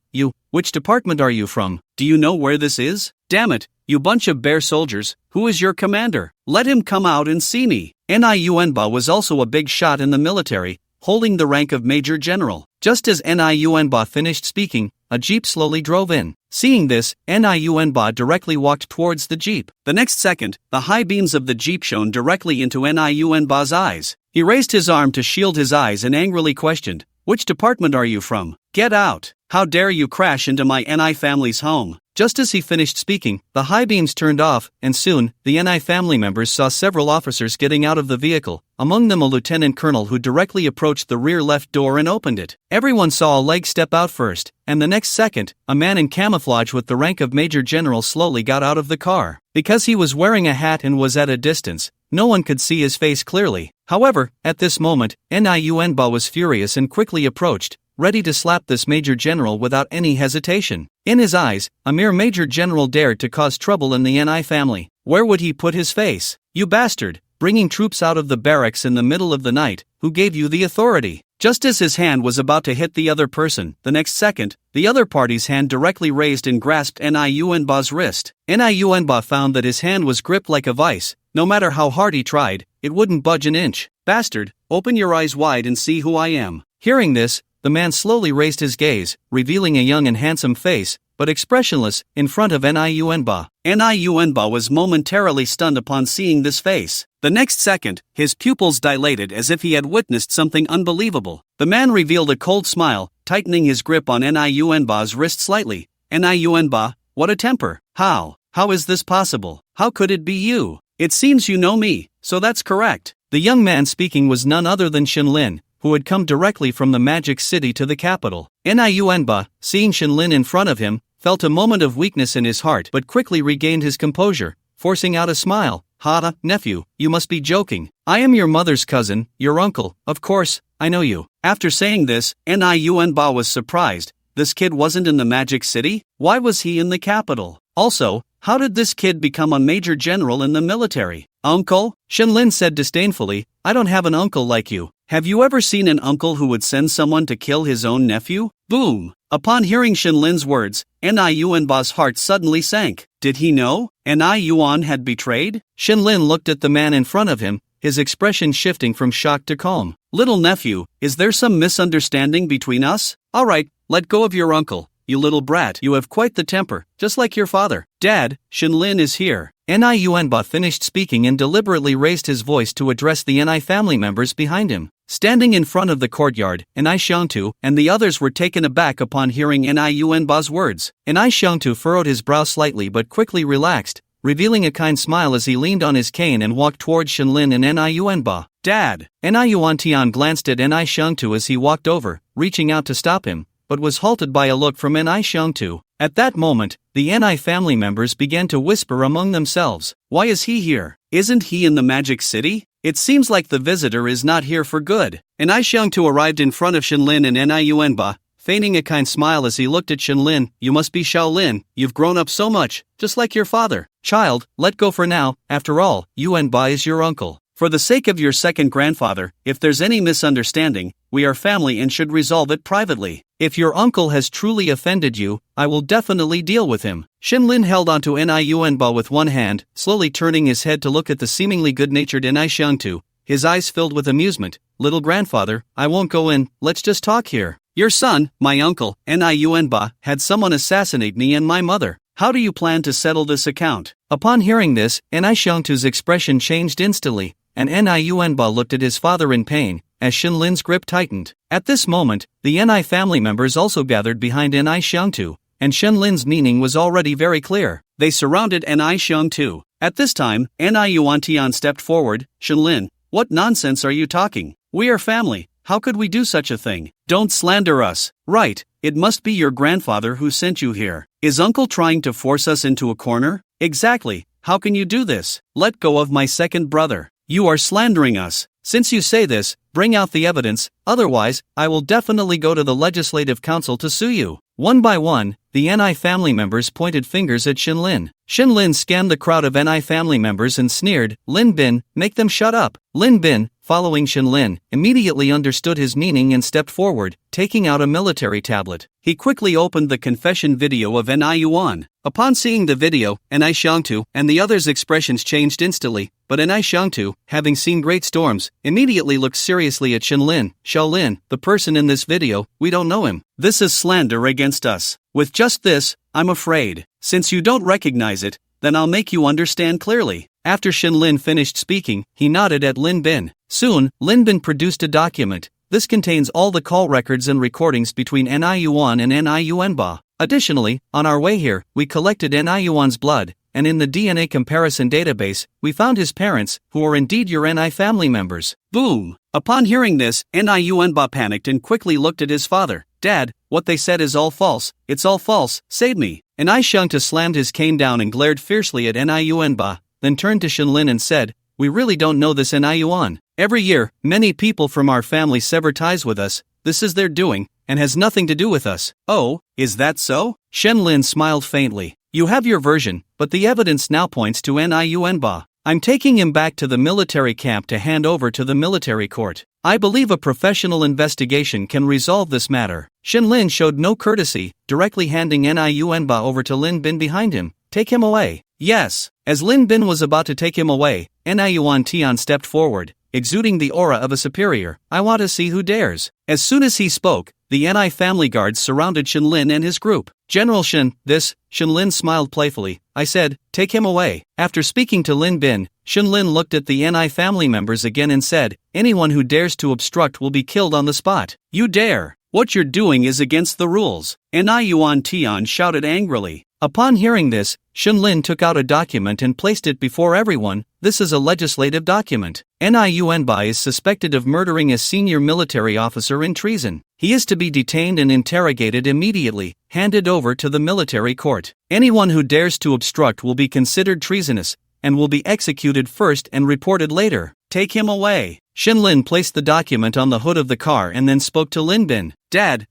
Which department are you from? Do you know where this is? Damn it, you bunch of bear soldiers, who is your commander? Let him come out and see me. Niunba was also a big shot in the military, holding the rank of Major General. Just as Niunba finished speaking, a jeep slowly drove in. Seeing this, Niunba directly walked towards the jeep. The next second, the high beams of the jeep shone directly into Niunba's eyes. He raised his arm to shield his eyes and angrily questioned, "Which department are you from? Get out! How dare you crash into my Ni family's home?" Just as he finished speaking, the high beams turned off, and soon, the Ni family members saw several officers getting out of the vehicle, among them a lieutenant colonel who directly approached the rear left door and opened it. Everyone saw a leg step out first, and the next second, a man in camouflage with the rank of Major General slowly got out of the car. Because he was wearing a hat and was at a distance, no one could see his face clearly. However, at this moment, Niunba was furious and quickly approached, ready to slap this Major General without any hesitation. In his eyes, a mere Major General dared to cause trouble in the Ni family. Where would he put his face? "You bastard, bringing troops out of the barracks in the middle of the night, who gave you the authority?" Just as his hand was about to hit the other person, the next second, the other party's hand directly raised and grasped Niunba's wrist. Niunba found that his hand was gripped like a vice. No matter how hard he tried, it wouldn't budge an inch. "Bastard, open your eyes wide and see who I am." Hearing this, the man slowly raised his gaze, revealing a young and handsome face, but expressionless, in front of Niunba. Niunba was momentarily stunned upon seeing this face. The next second, his pupils dilated as if he had witnessed something unbelievable. The man revealed a cold smile, tightening his grip on Niunba's wrist slightly. "Niunba, what a temper! How is this possible? How could it be you? It seems you know me, so that's correct." The young man speaking was none other than Shenlin, who had come directly from the Magic City to the capital. Niunba, seeing Shenlin in front of him, felt a moment of weakness in his heart but quickly regained his composure, forcing out a smile. "Ha, nephew, you must be joking. I am your mother's cousin, your uncle, of course, I know you." After saying this, Niunba was surprised. This kid wasn't in the Magic City? Why was he in the capital? Also, how did this kid become a Major General in the military? "Uncle?" Shenlin said disdainfully, "I don't have an uncle like you. Have you ever seen an uncle who would send someone to kill his own nephew?" Boom! Upon hearing Shenlin's words, Niunba's heart suddenly sank. Did he know? Niuan had betrayed? Shenlin looked at the man in front of him, his expression shifting from shock to calm. "Little nephew, is there some misunderstanding between us? Alright, let go of your uncle. You little brat, you have quite the temper, just like your father." "Dad, Shenlin is here." Niunba finished speaking and deliberately raised his voice to address the Ni family members behind him. Standing in front of the courtyard, Ni Xiong-tu and the others were taken aback upon hearing Niunba's words. Ni Xiong-tu furrowed his brow slightly but quickly relaxed, revealing a kind smile as he leaned on his cane and walked towards Shenlin and Niunba. "Dad!" Niuan glanced at Ni Xiong-tu as he walked over, reaching out to stop him, but was halted by a look from Ni Xiong-tu. At that moment, the Ni family members began to whisper among themselves. "Why is he here? Isn't he in the Magic City? It seems like the visitor is not here for good." Ni Xiong-tu arrived in front of Shenlin and Niunba, feigning a kind smile as he looked at Shenlin. "You must be Shaolin, you've grown up so much, just like your father. Child, let go for now, after all, Yuanba is your uncle. For the sake of your second grandfather, if there's any misunderstanding, we are family and should resolve it privately. If your uncle has truly offended you, I will definitely deal with him." Shenlin held onto Niunba with one hand, slowly turning his head to look at the seemingly good-natured Ni Xiong-tu, his eyes filled with amusement. "Little grandfather, I won't go in, let's just talk here. Your son, my uncle, Niunba, had someone assassinate me and my mother. How do you plan to settle this account?" Upon hearing this, Ni Xiong-tu's expression changed instantly, and Niunba looked at his father in pain, as Shenlin's grip tightened. At this moment, the Ni family members also gathered behind Ni Xiong-tu, and Shenlin's meaning was already very clear. They surrounded Ni Xiong-tu. At this time, Niuan stepped forward. "Shenlin, what nonsense are you talking? We are family, how could we do such a thing? Don't slander us." "Right, it must be your grandfather who sent you here. Is uncle trying to force us into a corner?" "Exactly, how can you do this? Let go of my second brother. You are slandering us." "Since you say this, bring out the evidence, otherwise, I will definitely go to the Legislative Council to sue you. One by one, the NI family members pointed fingers at Shinlin. Shinlin scanned the crowd of NI family members and sneered, Lin Bin, make them shut up. Lin Bin, following Shinlin, immediately understood his meaning and stepped forward, taking out a military tablet. He quickly opened the confession video of NI Yuan. Upon seeing the video, NI Xiangtu and the others' expressions changed instantly, but NI Xiangtu, having seen great storms, immediately looked seriously at Shinlin. Shaolin, the person in this video, we don't know him. This is slander against us. With just this, I'm afraid. Since you don't recognize it, then I'll make you understand clearly. After Shinlin finished speaking, he nodded at Lin Bin. Soon, Lin Bin produced a document. This contains all the call records and recordings between NI Yuan and NI Yuanba. Additionally, on our way here, we collected NI Yuan's blood, and in the DNA comparison database, we found his parents, who are indeed your NI family members. Boom! Upon hearing this, NI Yuanba panicked and quickly looked at his father. Dad, what they said is all false, it's all false, save me. NI Xiangtu slammed his cane down and glared fiercely at NI Yuanba, then turned to Shinlin and said, we really don't know this NI Yuan. Every year, many people from our family sever ties with us, this is their doing, and has nothing to do with us. Oh, is that so? Shinlin smiled faintly. You have your version, but the evidence now points to NI Yuanba. I'm taking him back to the military camp to hand over to the military court. I believe a professional investigation can resolve this matter. Shinlin showed no courtesy, directly handing NI Yuanba over to Lin Bin behind him. Take him away. Yes. As Lin Bin was about to take him away, NI Yuan Tian stepped forward, exuding the aura of a superior. I want to see who dares. As soon as he spoke, the NI family guards surrounded Shinlin and his group. General Shin, this, Shinlin smiled playfully. I said, take him away. After speaking to Lin Bin, Shinlin looked at the NI family members again and said, anyone who dares to obstruct will be killed on the spot. You dare. What you're doing is against the rules. NI Yuan Tian shouted angrily. Upon hearing this, Shinlin took out a document and placed it before everyone. This is a legislative document. NI Yuanbai is suspected of murdering a senior military officer in treason. He is to be detained and interrogated immediately, handed over to the military court. Anyone who dares to obstruct will be considered treasonous, and will be executed first and reported later. Take him away. Shinlin placed the document on the hood of the car and then spoke to Lin Bin. Dad,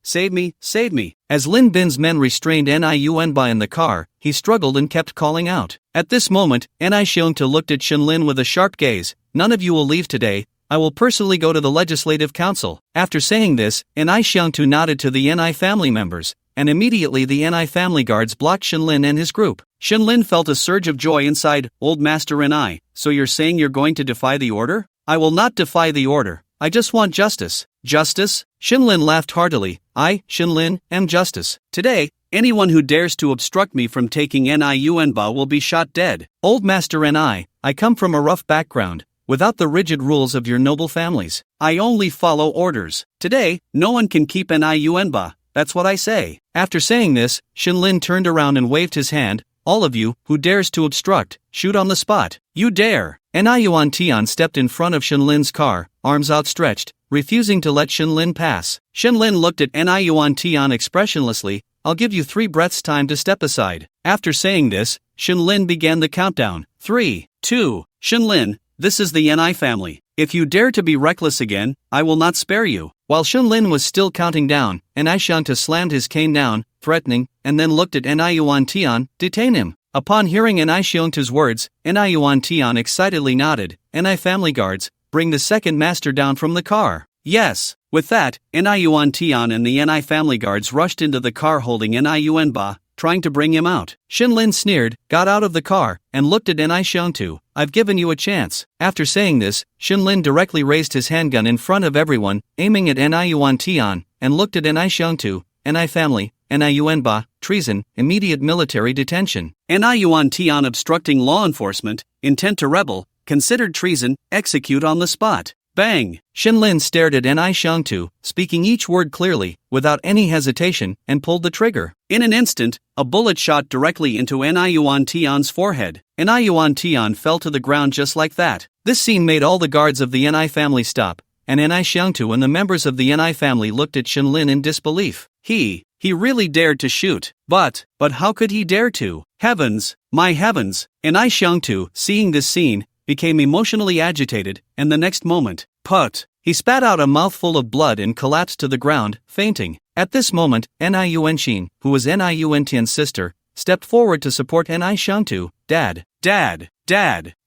save me, save me. As Lin Bin's men restrained NI Yuanbai in the car, he struggled and kept calling out. At this moment, NI Xiangtu looked at Shinlin with a sharp gaze. None of you will leave today. I will personally go to the Legislative Council. After saying this, NI Xiangtu nodded to the NI family members, and immediately the NI family guards blocked Shinlin and his group. Shinlin felt a surge of joy inside. Old Master NI, so you're saying you're going to defy the order? I will not defy the order. I just want justice. Justice? Shinlin laughed heartily. I, Shinlin, am justice. Today, anyone who dares to obstruct me from taking NI Yuanba will be shot dead. Old Master NI, I come from a rough background, without the rigid rules of your noble families. I only follow orders. Today, no one can keep NI Yuanba. That's what I say. After saying this, Shinlin turned around and waved his hand. All of you, who dares to obstruct, shoot on the spot. You dare. NI Yuan Tian stepped in front of Shinlin's car, arms outstretched, refusing to let Shinlin pass. Shinlin looked at NI Yuan Tian expressionlessly. I'll give you 3 breaths time to step aside. After saying this, Shinlin began the countdown. 3, 2, Shinlin, this is the NI family. If you dare to be reckless again, I will not spare you. While Shinlin was still counting down, NI Xiangtu slammed his cane down, threatening, and then looked at NI Yuan Tian. Detain him. Upon hearing NI Xiangtu's words, NI Yuan Tian excitedly nodded. NI family guards, bring the second master down from the car. Yes. With that, NI Yuan Tian and the NI family guards rushed into the car holding NI Yuanba, trying to bring him out. Shinlin sneered, got out of the car, and looked at NI Xiangtu. I've given you a chance. After saying this, Shinlin directly raised his handgun in front of everyone, aiming at NI Yuan Tian, and looked at NI Xiangtu. NI family, NI Yuanba, treason, immediate military detention. NI Yuan Tian obstructing law enforcement, intent to rebel, considered treason, execute on the spot. Bang! Shinlin stared at NI Xiangtu, speaking each word clearly, without any hesitation, and pulled the trigger. In an instant, a bullet shot directly into NI Yuan Tian's forehead. NI Yuan Tian fell to the ground just like that. This scene made all the guards of the NI family stop, and NI Xiangtu and the members of the NI family looked at Shinlin in disbelief. He really dared to shoot. But how could he dare to? Heavens, my heavens! NI Xiangtu, seeing this scene, became emotionally agitated, and the next moment, put! He spat out a mouthful of blood and collapsed to the ground, fainting. At this moment, Niu Enshin, who was Niu Entian's sister, stepped forward to support Ni Xiangtu. Dad,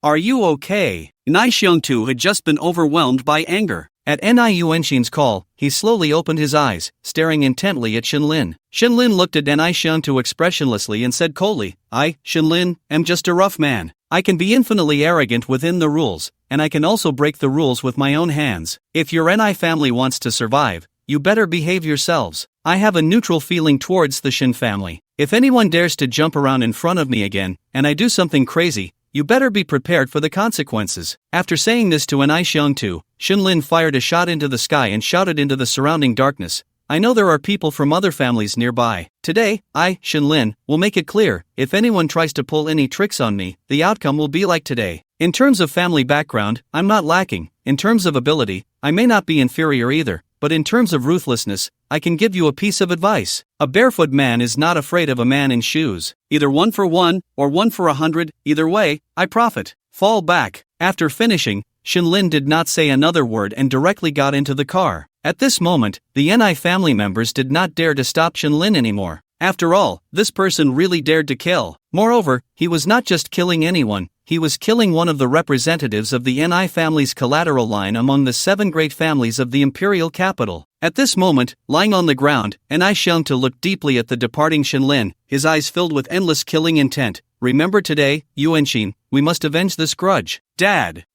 are you okay? Ni Xiangtu had just been overwhelmed by anger. At Niu Enshin's call, he slowly opened his eyes, staring intently at Shenlin. Shenlin looked at Ni Xiangtu expressionlessly and said coldly, I, Shenlin, am just a rough man. I can be infinitely arrogant within the rules, and I can also break the rules with my own hands. If your Ni family wants to survive, you better behave yourselves. I have a neutral feeling towards the Shin family. If anyone dares to jump around in front of me again, and I do something crazy, you better be prepared for the consequences. After saying this to Ni Xiangtu, Shenlin fired a shot into the sky and shouted into the surrounding darkness, I know there are people from other families nearby. Today, I, Shenlin, will make it clear, if anyone tries to pull any tricks on me, the outcome will be like today. In terms of family background, I'm not lacking. In terms of ability, I may not be inferior either, but in terms of ruthlessness, I can give you a piece of advice. A barefoot man is not afraid of a man in shoes. Either 1 for 1, or 1 for 100, either way, I profit. Fall back. After finishing, Shenlin did not say another word and directly got into the car. At this moment, the Ni family members did not dare to stop Shenlin anymore. After all, this person really dared to kill. Moreover, he was not just killing anyone, he was killing one of the representatives of the Ni family's collateral line among the 7 great families of the imperial capital. At this moment, lying on the ground, Ni Xiangtu looked deeply at the departing Shenlin, his eyes filled with endless killing intent. Remember today, Yuenshin, we must avenge this grudge. Dad,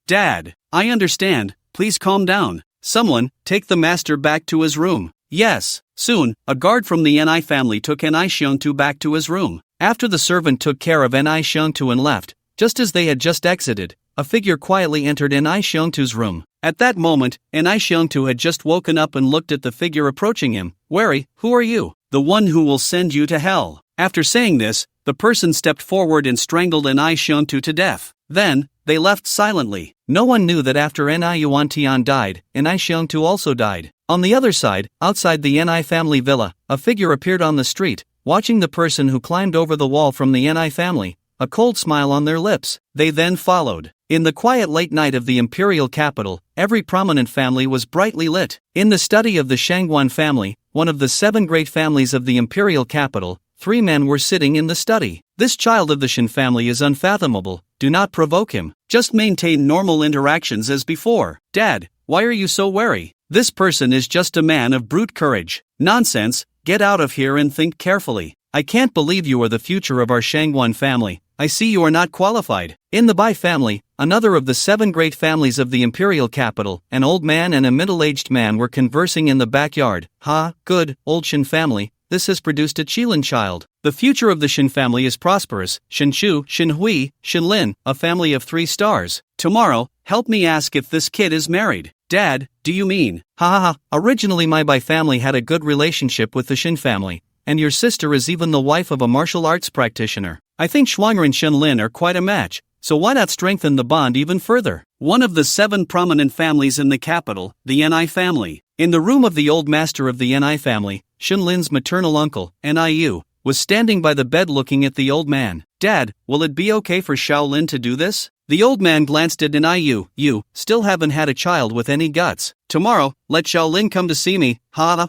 I understand, please calm down. Someone, take the master back to his room. Yes. Soon, a guard from the Ni family took Ni Xiangtu back to his room. After the servant took care of Ni Xiangtu and left, just as they had just exited, a figure quietly entered Ni Xiangtu's room. At that moment, Ni Xiangtu had just woken up and looked at the figure approaching him. Wary, who are you? The one who will send you to hell. After saying this, the person stepped forward and strangled Ni Xiangtu to death. Then, they left silently. No one knew that after Ni Yuantian died, Ni Xiangtu also died. On the other side, outside the Ni family villa, a figure appeared on the street, watching the person who climbed over the wall from the Ni family, a cold smile on their lips. They then followed. In the quiet late night of the imperial capital, every prominent family was brightly lit. In the study of the Shangguan family, one of the 7 great families of the imperial capital, 3 men were sitting in the study. This child of the Shin family is unfathomable, do not provoke him. Just maintain normal interactions as before. Dad, why are you so wary? This person is just a man of brute courage. Nonsense, get out of here and think carefully. I can't believe you are the future of our Shangguan family. I see you are not qualified. In the Bai family, another of the 7 great families of the imperial capital, an old man and a middle-aged man were conversing in the backyard. Ha, good, old Shin family, this has produced a Qilin child. The future of the Shin family is prosperous. Shinshu, Shinhui, Shinlin, a family of 3 stars. Tomorrow, help me ask if this kid is married. Dad, do you mean? Ha. Originally my Bai family had a good relationship with the Shin family, and your sister is even the wife of a martial arts practitioner. I think Shuang'er and Shenlin are quite a match, so why not strengthen the bond even further? One of the 7 prominent families in the capital, the Ni family. In the room of the old master of the Ni family, Shenlin's maternal uncle, Niu, was standing by the bed looking at the old man. Dad, will it be okay for Shaolin to do this? The old man glanced at Niu. You still haven't had a child with any guts. Tomorrow, let Shaolin come to see me.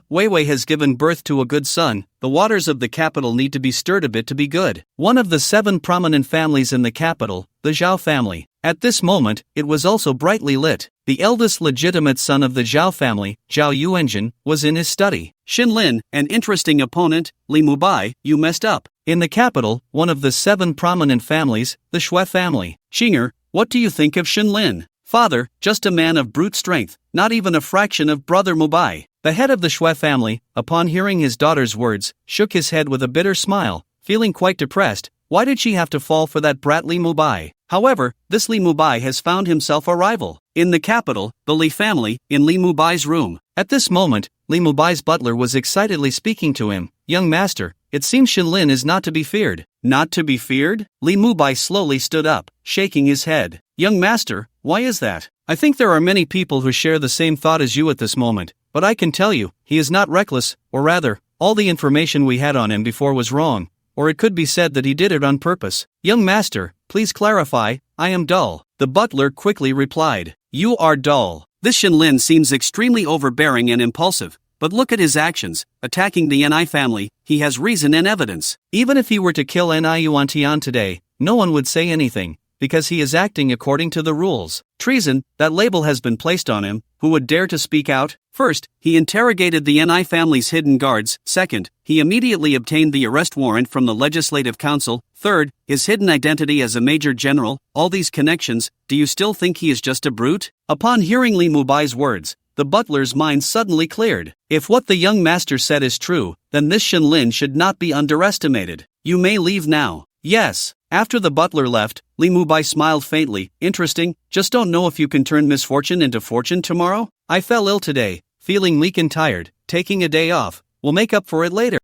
Wei Wei has given birth to a good son. The waters of the capital need to be stirred a bit to be good. One of the 7 prominent families in the capital, the Zhao family. At this moment, it was also brightly lit. The eldest legitimate son of the Zhao family, Zhao Yuanjin, was in his study. Shenlin, an interesting opponent. Li Mubai, you messed up. In the capital, one of the 7 prominent families, the Shui family. Xinger, what do you think of Shenlin? Father, just a man of brute strength, not even a fraction of brother Mubai. The head of the Shui family, upon hearing his daughter's words, shook his head with a bitter smile, feeling quite depressed. Why did she have to fall for that brat Li Mubai? However, this Li Mubai has found himself a rival. In the capital, the Li family, in Li Mubai's room. At this moment, Li Mubai's butler was excitedly speaking to him. Young master, it seems Shenlin is not to be feared. Not to be feared? Li Mubai slowly stood up, shaking his head. Young master, why is that? I think there are many people who share the same thought as you at this moment, but I can tell you, he is not reckless, or rather, all the information we had on him before was wrong, or it could be said that he did it on purpose. Young master, please clarify, I am dull. The butler quickly replied. You are dull. This Shinlin seems extremely overbearing and impulsive, but look at his actions, attacking the Ni family. He has reason and evidence. Even if he were to kill Ni Yuantian today, no one would say anything, because he is acting according to the rules. Treason, that label has been placed on him. Who would dare to speak out? First, he interrogated the Ni family's hidden guards. Second, he immediately obtained the arrest warrant from the Legislative Council. Third, his hidden identity as a major general. All these connections, do you still think he is just a brute? Upon hearing Li Mubai's words, the butler's mind suddenly cleared. If what the young master said is true, then this Shinlin should not be underestimated. You may leave now. Yes. After the butler left, Li Mubai smiled faintly. Interesting, just don't know if you can turn misfortune into fortune tomorrow? I fell ill today, feeling weak and tired. Taking a day off. We'll make up for it later.